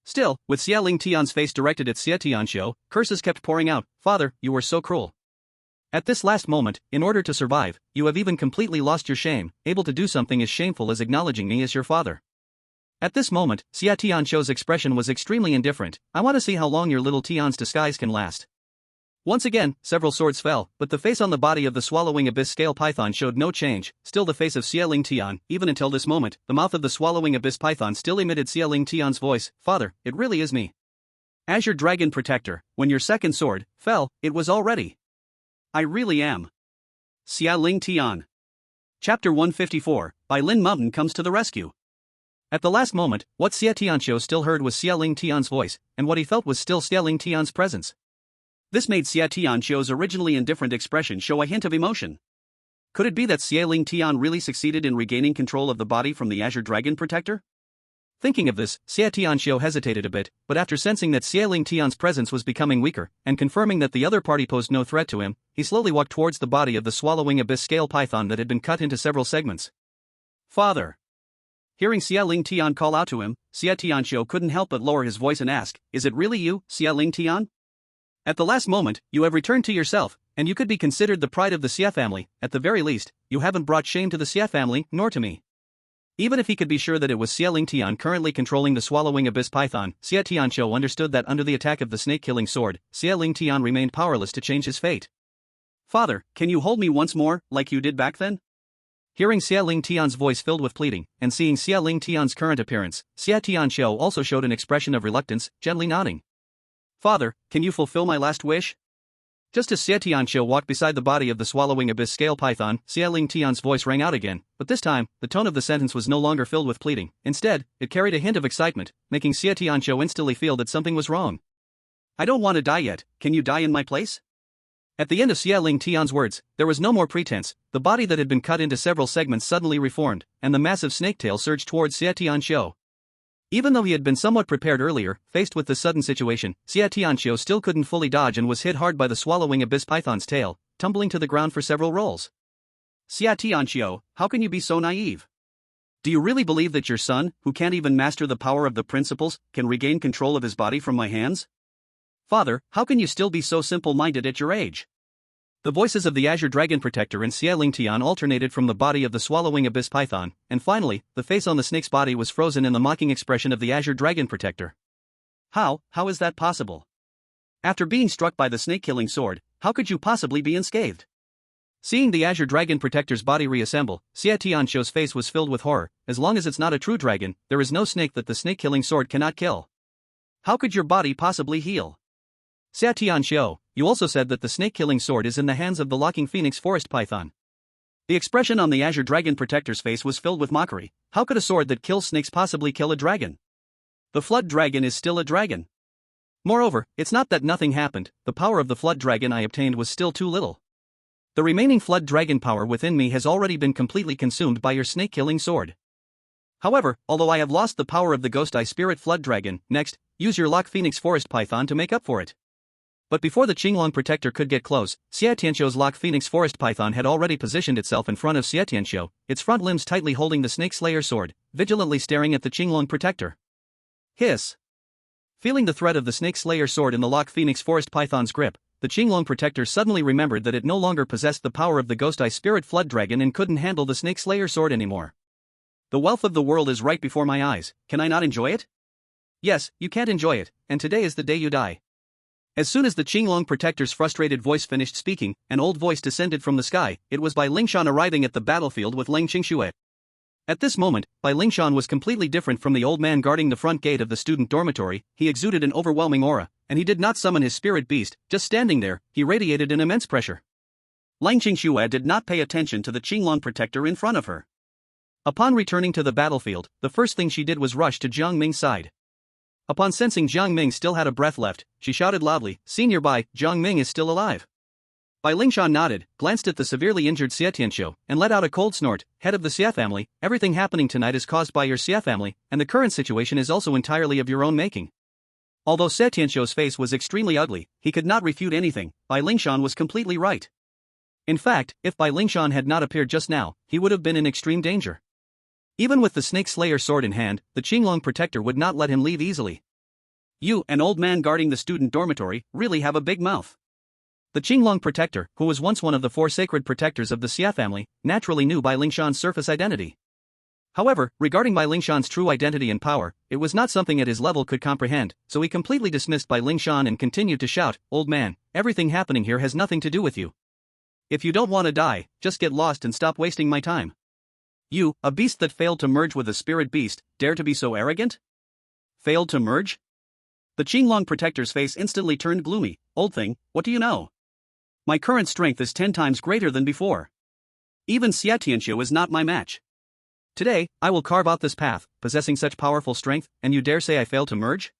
Still, with Xia Lingtian's face directed at Xia Tianxiu, curses kept pouring out, "Father, you were so cruel. At this last moment, in order to survive, you have even completely lost your shame, able to do something as shameful as acknowledging me as your father." At this moment, Xia Tianxiu's expression was extremely indifferent. "I want to see how long your little Tian's disguise can last." Once again, several swords fell, but the face on the body of the swallowing abyss scale python showed no change, still the face of Xia Lingtian. Even until this moment, the mouth of the swallowing abyss python still emitted Xia Lingtian's voice, "Father, it really is me. Azure Dragon Protector, when your second sword fell, it was already. I really am. Xia Lingtian." Chapter 154, by Lin Mountain comes to the rescue. At the last moment, what Xia Tianxiu still heard was Xia Lingtian's voice, and what he felt was still Xia Lingtian's presence. This made Xia Tianxiu's originally indifferent expression show a hint of emotion. Could it be that Xia Lingtian really succeeded in regaining control of the body from the Azure Dragon Protector? Thinking of this, Xia Tianxiu hesitated a bit, but after sensing that Xia Lingtian's presence was becoming weaker, and confirming that the other party posed no threat to him, he slowly walked towards the body of the swallowing abyss scale python that had been cut into several segments. "Father." Hearing Xia Lingtian call out to him, Xia Tianxiu couldn't help but lower his voice and ask, "Is it really you, Xia Lingtian? At the last moment, you have returned to yourself, and you could be considered the pride of the Xia family. At the very least, you haven't brought shame to the Xia family, nor to me." Even if he could be sure that it was Xia Lingtian currently controlling the swallowing abyss python, Xia Tianxiu understood that under the attack of the snake-killing sword, Xia Lingtian remained powerless to change his fate. "Father, can you hold me once more, like you did back then?" Hearing Xia Lingtian's voice filled with pleading, and seeing Xia Lingtian's current appearance, Xia Tianxiu also showed an expression of reluctance, gently nodding. "Father, can you fulfill my last wish?" Just as Xia Tianxiu walked beside the body of the swallowing abyss scale python, Xia Lingtian's voice rang out again, but this time, the tone of the sentence was no longer filled with pleading. Instead, it carried a hint of excitement, making Xia Tianxiu instantly feel that something was wrong. "I don't want to die yet, can you die in my place?" At the end of Xia Lingtian's words, there was no more pretense. The body that had been cut into several segments suddenly reformed, and the massive snake tail surged towards Xia Tianxiu. Even though he had been somewhat prepared earlier, faced with this sudden situation, Xia Tianxiu still couldn't fully dodge and was hit hard by the swallowing abyss python's tail, tumbling to the ground for several rolls. "Xia Tianxiu, how can you be so naive? Do you really believe that your son, who can't even master the power of the principles, can regain control of his body from my hands? Father, how can you still be so simple-minded at your age?" The voices of the Azure Dragon Protector and Xia Lingtian alternated from the body of the swallowing abyss python, and finally, the face on the snake's body was frozen in the mocking expression of the Azure Dragon Protector. How is that possible? After being struck by the snake-killing sword, how could you possibly be unscathed?" Seeing the Azure Dragon Protector's body reassemble, Xia Tianxiu's face was filled with horror. "As long as it's not a true dragon, there is no snake that the snake-killing sword cannot kill. How could your body possibly heal?" "Xia Tianxiu, you also said that the snake-killing sword is in the hands of the locking Phoenix Forest Python." The expression on the Azure Dragon Protector's face was filled with mockery. How could a sword that kills snakes possibly kill a dragon? The Flood Dragon is still a dragon. Moreover, it's not that nothing happened, the power of the flood dragon I obtained was still too little. The remaining flood dragon power within me has already been completely consumed by your snake-killing sword. However, although I have lost the power of the Ghost Eye Spirit Flood Dragon, next, use your Lock Phoenix Forest Python to make up for it. But before the Qinglong Protector could get close, Xia Tianxiu's Lock Phoenix Forest Python had already positioned itself in front of Xia Tianxiu, its front limbs tightly holding the Snake Slayer sword, vigilantly staring at the Qinglong Protector. Hiss! Feeling the threat of the Snake Slayer sword in the Lock Phoenix Forest Python's grip, the Qinglong Protector suddenly remembered that it no longer possessed the power of the Ghost Eye Spirit Flood Dragon and couldn't handle the Snake Slayer sword anymore. The wealth of the world is right before my eyes, can I not enjoy it? Yes, you can't enjoy it, and today is the day you die. As soon as the Qinglong Protector's frustrated voice finished speaking, an old voice descended from the sky. It was Bai Lingshan arriving at the battlefield with Leng Qingxue. At this moment, Bai Lingshan was completely different from the old man guarding the front gate of the student dormitory. He exuded an overwhelming aura, and he did not summon his spirit beast. Just standing there, he radiated an immense pressure. Leng Qingxue did not pay attention to the Qinglong Protector in front of her. Upon returning to the battlefield, the first thing she did was rush to Jiang Ming's side. Upon sensing Jiang Ming still had a breath left, she shouted loudly, "Senior Bai, Jiang Ming is still alive." Bai Lingshan nodded, glanced at the severely injured Xia Tianxiu, and let out a cold snort. "Head of the Xia family, everything happening tonight is caused by your Xia family, and the current situation is also entirely of your own making." Although Xia Tianxiu's face was extremely ugly, he could not refute anything. Bai Lingshan was completely right. In fact, if Bai Lingshan had not appeared just now, he would have been in extreme danger. Even with the Snake Slayer sword in hand, the Qinglong Protector would not let him leave easily. "You, an old man guarding the student dormitory, really have a big mouth." The Qinglong Protector, who was once one of the 4 sacred protectors of the Xia family, naturally knew Bai Lingshan's surface identity. However, regarding Bai Lingshan's true identity and power, it was not something at his level could comprehend, so he completely dismissed Bai Lingshan and continued to shout, "Old man, everything happening here has nothing to do with you. If you don't want to die, just get lost and stop wasting my time. You, a beast that failed to merge with a spirit beast, dare to be so arrogant? Failed to merge?" The Qinglong Protector's face instantly turned gloomy. "Old thing, what do you know? My current strength is 10 times greater than before. Even Xia Tianxiu is not my match. Today, I will carve out this path, possessing such powerful strength, and you dare say I failed to merge?"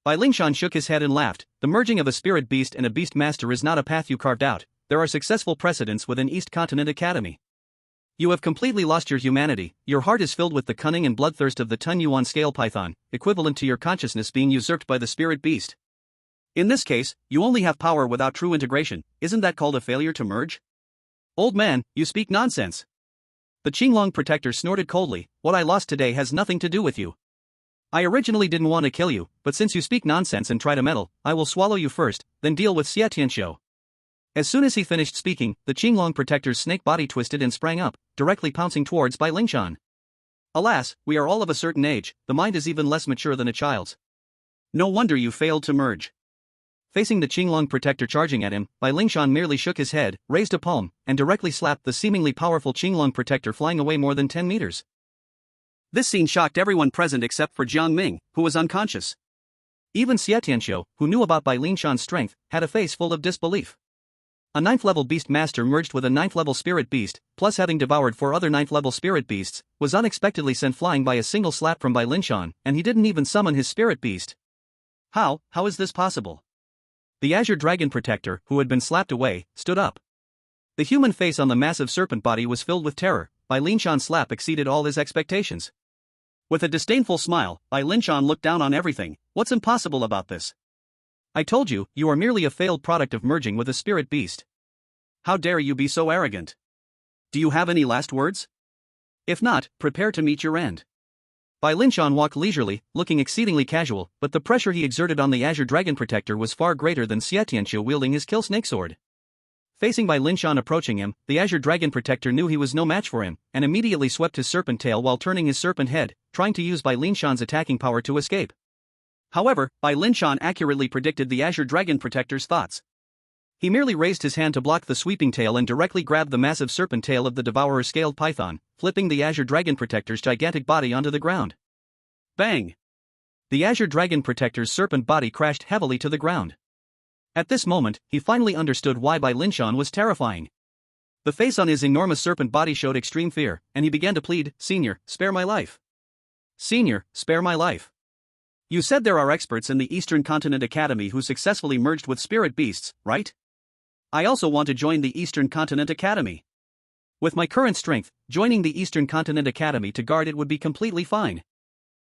Bai Lingshan shook his head and laughed. "The merging of a spirit beast and a beast master is not a path you carved out. There are successful precedents within East Continent Academy. You have completely lost your humanity. Your heart is filled with the cunning and bloodthirst of the Tun Yuan scale python, equivalent to your consciousness being usurped by the spirit beast. In this case, you only have power without true integration. Isn't that called a failure to merge? Old man, you speak nonsense." The Qinglong Protector snorted coldly. "What I lost today has nothing to do with you. I originally didn't want to kill you, but since you speak nonsense and try to meddle, I will swallow you first, then deal with Xia Tianxiu." As soon as he finished speaking, the Qinglong Protector's snake body twisted and sprang up, directly pouncing towards Bai Lingshan. "Alas, we are all of a certain age, the mind is even less mature than a child's. No wonder you failed to merge." Facing the Qinglong Protector charging at him, Bai Lingshan merely shook his head, raised a palm, and directly slapped the seemingly powerful Qinglong Protector, flying away more than 10 meters. This scene shocked everyone present except for Jiang Ming, who was unconscious. Even Xia Tianxiu, who knew about Bai Lingshan's strength, had a face full of disbelief. A 9th-level beast master merged with a 9th-level spirit beast, plus having devoured 4 other 9th-level spirit beasts, was unexpectedly sent flying by a single slap from Bai Lingshan, and he didn't even summon his spirit beast. How is this possible? The Azure Dragon Protector, who had been slapped away, stood up. The human face on the massive serpent body was filled with terror. Bai Lingshan's slap exceeded all his expectations. With a disdainful smile, Bai Lingshan looked down on everything. "What's impossible about this? I told you, you are merely a failed product of merging with a spirit beast. How dare you be so arrogant? Do you have any last words? If not, prepare to meet your end." Bai Lingshan walked leisurely, looking exceedingly casual, but the pressure he exerted on the Azure Dragon Protector was far greater than Xia Tianxiu wielding his kill snake sword. Facing Bai Lingshan approaching him, the Azure Dragon Protector knew he was no match for him, and immediately swept his serpent tail while turning his serpent head, trying to use Bai Lingshan's attacking power to escape. However, Bai Lingshan accurately predicted the Azure Dragon Protector's thoughts. He merely raised his hand to block the sweeping tail and directly grabbed the massive serpent tail of the Devourer's scaled python, flipping the Azure Dragon Protector's gigantic body onto the ground. Bang! The Azure Dragon Protector's serpent body crashed heavily to the ground. At this moment, he finally understood why Bai Lingshan was terrifying. The face on his enormous serpent body showed extreme fear, and he began to plead, "Senior, spare my life. Senior, spare my life." You said there are experts in the Eastern Continent Academy who successfully merged with spirit beasts, right? I also want to join the Eastern Continent Academy. With my current strength, joining the Eastern Continent Academy to guard it would be completely fine.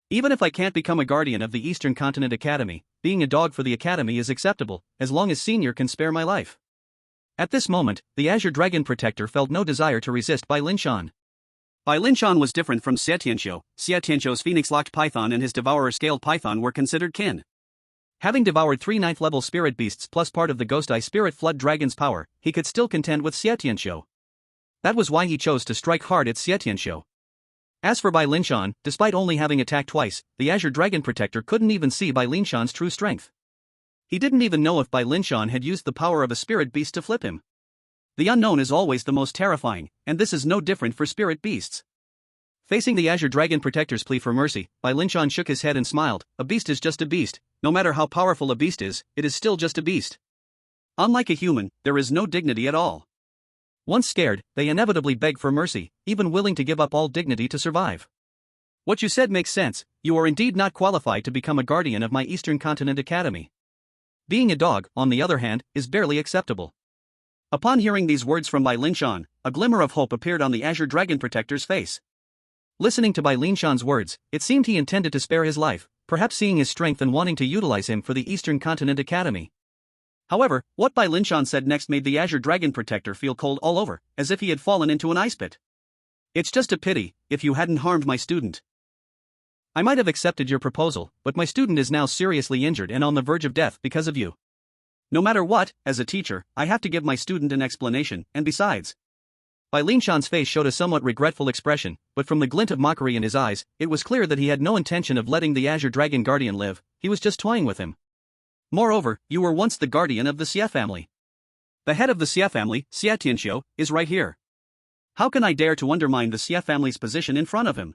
Even if I can't become a guardian of the Eastern Continent Academy, being a dog for the Academy is acceptable, as long as Senior can spare my life. At this moment, the Azure Dragon Protector felt no desire to resist Bai Linshan. Bai Linshan was different from Xie Tianqiu. Xie Tianqiu's Phoenix-locked python and his Devourer-scaled python were considered kin. Having devoured 3 9th-level spirit beasts plus part of the Ghost Eye Spirit Flood Dragon's power, he could still contend with Xie Tianqiu. That was why he chose to strike hard at Xie Tianqiu. As for Bai Linshan, despite only having attacked twice, the Azure Dragon Protector couldn't even see Bai Linshan's true strength. He didn't even know if Bai Linshan had used the power of a spirit beast to flip him. The unknown is always the most terrifying, and this is no different for spirit beasts. Facing the Azure Dragon Protector's plea for mercy, Bai Linshan shook his head and smiled. A beast is just a beast. No matter how powerful a beast is, it is still just a beast. Unlike a human, there is no dignity at all. Once scared, they inevitably beg for mercy, even willing to give up all dignity to survive. What you said makes sense. You are indeed not qualified to become a guardian of my Eastern Continent Academy. Being a dog, on the other hand, is barely acceptable. Upon hearing these words from Bai Linshan, a glimmer of hope appeared on the Azure Dragon Protector's face. Listening to Bai Linshan's words, it seemed he intended to spare his life, perhaps seeing his strength and wanting to utilize him for the Eastern Continent Academy. However, what Bai Linshan said next made the Azure Dragon Protector feel cold all over, as if he had fallen into an ice pit. It's just a pity, if you hadn't harmed my student. I might have accepted your proposal, but my student is now seriously injured and on the verge of death because of you. No matter what, as a teacher, I have to give my student an explanation, and besides. Bai Linshan's face showed a somewhat regretful expression, but from the glint of mockery in his eyes, it was clear that he had no intention of letting the Azure Dragon Guardian live, he was just toying with him. Moreover, you were once the guardian of the Xie family. The head of the Xie family, Xie Tianqiu, is right here. How can I dare to undermine the Xie family's position in front of him?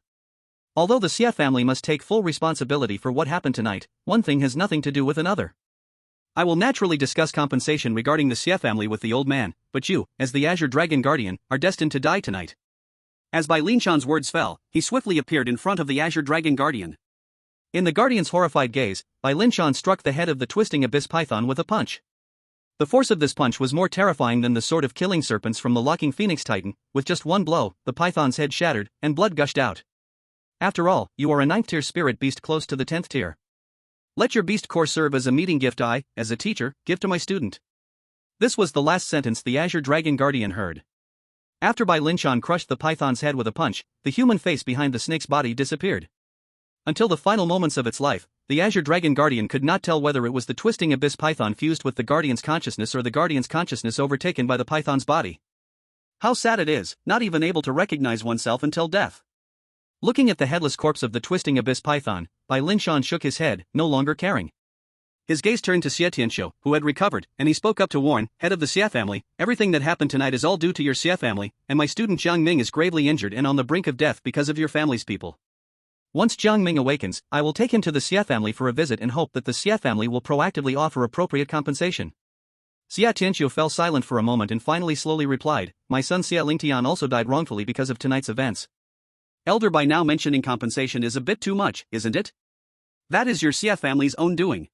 Although the Xie family must take full responsibility for what happened tonight, one thing has nothing to do with another. I will naturally discuss compensation regarding the Xie family with the old man, but you, as the Azure Dragon Guardian, are destined to die tonight. As Bai Linshan's words fell, he swiftly appeared in front of the Azure Dragon Guardian. In the Guardian's horrified gaze, Bai Linshan struck the head of the twisting abyss python with a punch. The force of this punch was more terrifying than the sword of killing serpents from the locking Phoenix Titan. With just one blow, the python's head shattered, and blood gushed out. After all, you are a 9th-tier spirit beast close to the 10th tier. Let your beast core serve as a meeting gift I, as a teacher, give to my student. This was the last sentence the Azure Dragon Guardian heard. After Bai Linshan crushed the python's head with a punch, the human face behind the snake's body disappeared. Until the final moments of its life, the Azure Dragon Guardian could not tell whether it was the twisting abyss python fused with the Guardian's consciousness or the Guardian's consciousness overtaken by the python's body. How sad it is, not even able to recognize oneself until death. Looking at the headless corpse of the twisting abyss python, Bai Linshan shook his head, no longer caring. His gaze turned to Xie Tianqiu, who had recovered, and he spoke up to warn, head of the Xie family, everything that happened tonight is all due to your Xie family, and my student Jiang Ming is gravely injured and on the brink of death because of your family's people. Once Jiang Ming awakens, I will take him to the Xie family for a visit and hope that the Xie family will proactively offer appropriate compensation. Xie Tianqiu fell silent for a moment and finally slowly replied, my son Xie Lingtian also died wrongfully because of tonight's events. Elder, by now mentioning compensation is a bit too much, isn't it? That is your Xie family's own doing.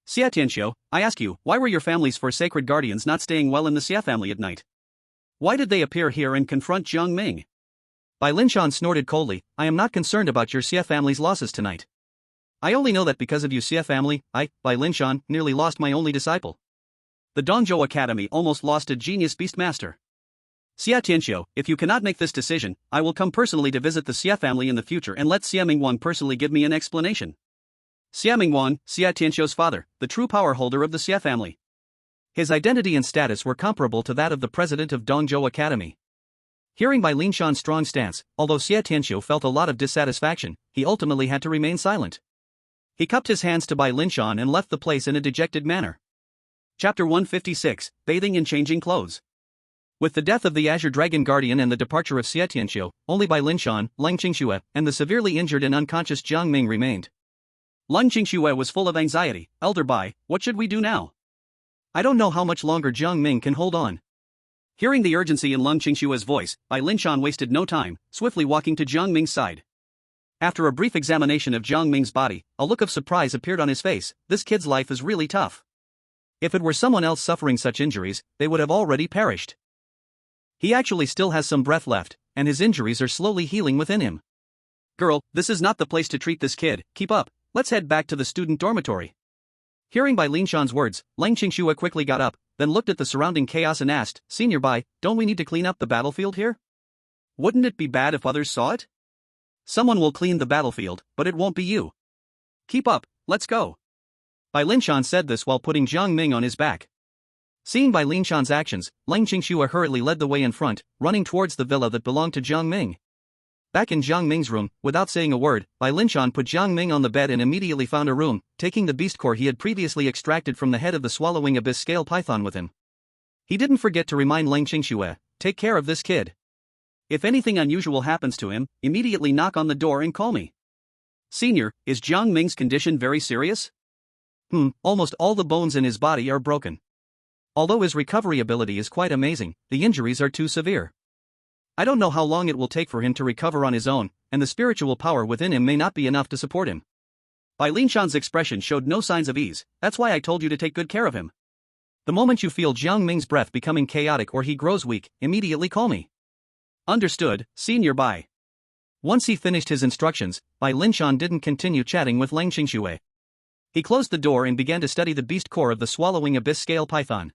Xie Tianqiu, I ask you, why were your family's 4 sacred guardians not staying well in the Xie family at night? Why did they appear here and confront Jiang Ming? Bai Linshan snorted coldly, I am not concerned about your Xie family's losses tonight. I only know that because of you Xie family, I, Bai Linshan, nearly lost my only disciple. The Dongzhou Academy almost lost a genius beastmaster. Xie Tianqiu, if you cannot make this decision, I will come personally to visit the Xie family in the future and let Xie Mingwan personally give me an explanation. Xie Mingwan, Xie Tianqiu's father, the true power holder of the Xie family. His identity and status were comparable to that of the president of Dongzhou Academy. Hearing Bai Linshan's strong stance, although Xie Tianqiu felt a lot of dissatisfaction, he ultimately had to remain silent. He cupped his hands to Bai Linshan and left the place in a dejected manner. Chapter 156, Bathing in Changing Clothes. With the death of the Azure Dragon Guardian and the departure of Xie Tianqiu, only Bai Linshan, Lang Qingxue, and the severely injured and unconscious Jiang Ming remained. Lang Qingxue was full of anxiety. Elder Bai, what should we do now? I don't know how much longer Jiang Ming can hold on. Hearing the urgency in Lang Qingxue's voice, Bai Linshan wasted no time, swiftly walking to Jiang Ming's side. After a brief examination of Jiang Ming's body, a look of surprise appeared on his face. This kid's life is really tough. If it were someone else suffering such injuries, they would have already perished. He actually still has some breath left, and his injuries are slowly healing within him. Girl, this is not the place to treat this kid. Keep up, let's head back to the student dormitory. Hearing Bai Linshan's words, Lang Qingxue quickly got up, then looked at the surrounding chaos and asked, Senior Bai, don't we need to clean up the battlefield here? Wouldn't it be bad if others saw it? Someone will clean the battlefield, but it won't be you. Keep up, let's go. Bai Linshan said this while putting Jiang Ming on his back. Seeing Bai Linshan's actions, Lang Qingxue hurriedly led the way in front, running towards the villa that belonged to Jiang Ming. Back in Jiang Ming's room, without saying a word, Bai Linshan put Jiang Ming on the bed and immediately found a room, taking the beast core he had previously extracted from the head of the swallowing abyss scale python with him. He didn't forget to remind Lang Qingxue, take care of this kid. If anything unusual happens to him, immediately knock on the door and call me. Senior, is Jiang Ming's condition very serious? Almost all the bones in his body are broken. Although his recovery ability is quite amazing, the injuries are too severe. I don't know how long it will take for him to recover on his own, and the spiritual power within him may not be enough to support him. Bai Linshan's expression showed no signs of ease. That's why I told you to take good care of him. The moment you feel Jiang Ming's breath becoming chaotic or he grows weak, immediately call me. Understood, Senior Bai. Once he finished his instructions, Bai Linshan didn't continue chatting with Lang Qingxue. He closed the door and began to study the beast core of the swallowing abyss scale python.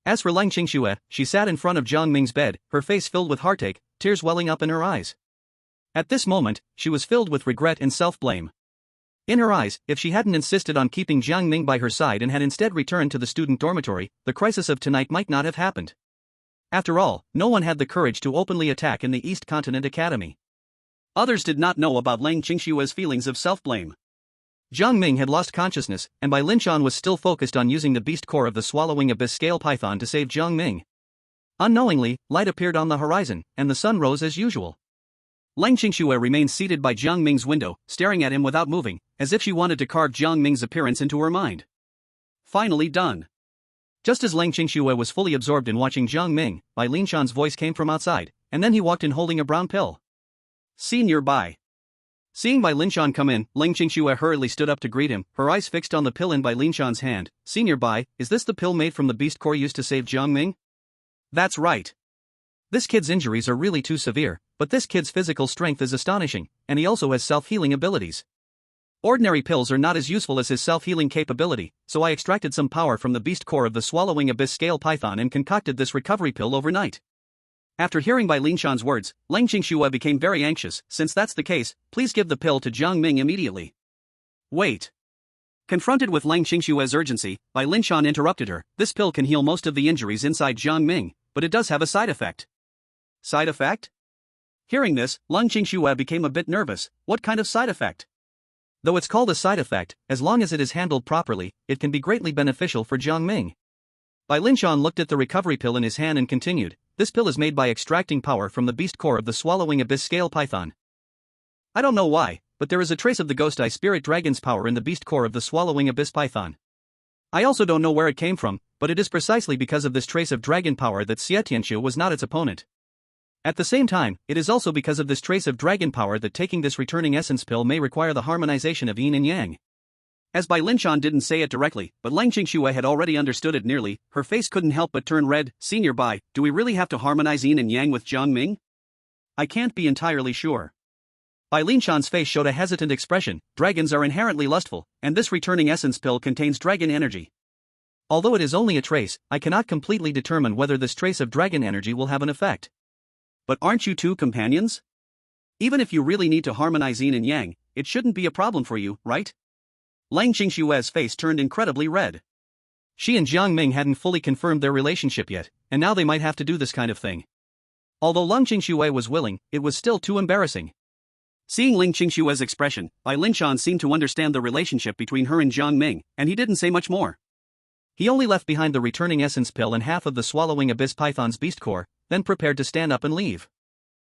As for Lang Qingxue, she sat in front of Jiang Ming's bed, her face filled with heartache, tears welling up in her eyes. At this moment, she was filled with regret and self-blame. In her eyes, if she hadn't insisted on keeping Jiang Ming by her side and had instead returned to the student dormitory, the crisis of tonight might not have happened. After all, no one had the courage to openly attack in the East Continent Academy. Others did not know about Lang Qingxue's feelings of self-blame. Jiang Ming had lost consciousness, and Bai Linshan was still focused on using the beast core of the swallowing abyss scale python to save Jiang Ming. Unknowingly, light appeared on the horizon, and the sun rose as usual. Lang Qingxue remained seated by Jiang Ming's window, staring at him without moving, as if she wanted to carve Jiang Ming's appearance into her mind. Finally done. Just as Lang Qingxue was fully absorbed in watching Jiang Ming, Bai Linshan's voice came from outside, and then he walked in holding a brown pill. Senior Bai. Seeing Bai Linshan come in, Lang Qingxue hurriedly stood up to greet him, her eyes fixed on the pill in Bai Linshan's hand. Senior Bai, is this the pill made from the beast core used to save Jiang Ming? That's right. This kid's injuries are really too severe, but this kid's physical strength is astonishing, and he also has self-healing abilities. Ordinary pills are not as useful as his self-healing capability, so I extracted some power from the beast core of the swallowing abyss scale python and concocted this recovery pill overnight. After hearing Bai Linshan's words, Lang Qingxue became very anxious. Since that's the case, please give the pill to Jiang Ming immediately. Wait. Confronted with Lang Qingxue's urgency, Bai Linshan interrupted her. This pill can heal most of the injuries inside Jiang Ming, but it does have a side effect. Side effect? Hearing this, Lang Qingxue became a bit nervous. What kind of side effect? Though it's called a side effect, as long as it is handled properly, it can be greatly beneficial for Jiang Ming. Bai Linshan looked at the recovery pill in his hand and continued, this pill is made by extracting power from the beast core of the swallowing abyss scale python. I don't know why, but there is a trace of the ghost eye spirit dragon's power in the beast core of the swallowing abyss python. I also don't know where it came from, but it is precisely because of this trace of dragon power that Xie Tianqiu was not its opponent. At the same time, it is also because of this trace of dragon power that taking this returning essence pill may require the harmonization of yin and yang. As Bai Linshan didn't say it directly, but Lang Qingxue had already understood it nearly, her face couldn't help but turn red. Senior Bai, do we really have to harmonize yin and yang with Jiang Ming? I can't be entirely sure. Bai Linshan's face showed a hesitant expression. Dragons are inherently lustful, and this returning essence pill contains dragon energy. Although it is only a trace, I cannot completely determine whether this trace of dragon energy will have an effect. But aren't you two companions? Even if you really need to harmonize yin and yang, it shouldn't be a problem for you, right? Lang Qingxue's face turned incredibly red. She and Jiang Ming hadn't fully confirmed their relationship yet, and now they might have to do this kind of thing. Although Lang Qingxue was willing, it was still too embarrassing. Seeing Lang Qingxue's expression, Bai Linshan seemed to understand the relationship between her and Jiang Ming, and he didn't say much more. He only left behind the returning essence pill and half of the swallowing abyss python's beast core, then prepared to stand up and leave.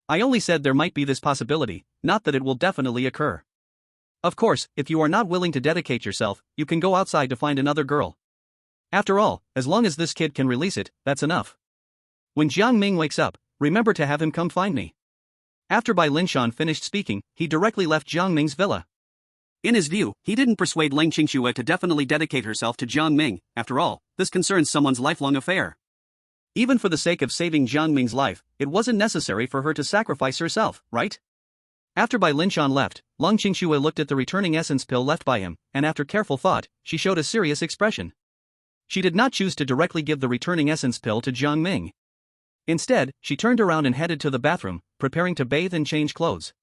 I only said there might be this possibility, not that it will definitely occur. Of course, if you are not willing to dedicate yourself, you can go outside to find another girl. After all, as long as this kid can release it, that's enough. When Jiang Ming wakes up, remember to have him come find me. After Bai Linshan finished speaking, he directly left Jiang Ming's villa. In his view, he didn't persuade Leng Qingxue to definitely dedicate herself to Jiang Ming. After all, this concerns someone's lifelong affair. Even for the sake of saving Jiang Ming's life, it wasn't necessary for her to sacrifice herself, right? After Bai Linshan left, Leng Qingxue looked at the returning essence pill left by him, and after careful thought, she showed a serious expression. She did not choose to directly give the returning essence pill to Jiang Ming. Instead, she turned around and headed to the bathroom, preparing to bathe and change clothes.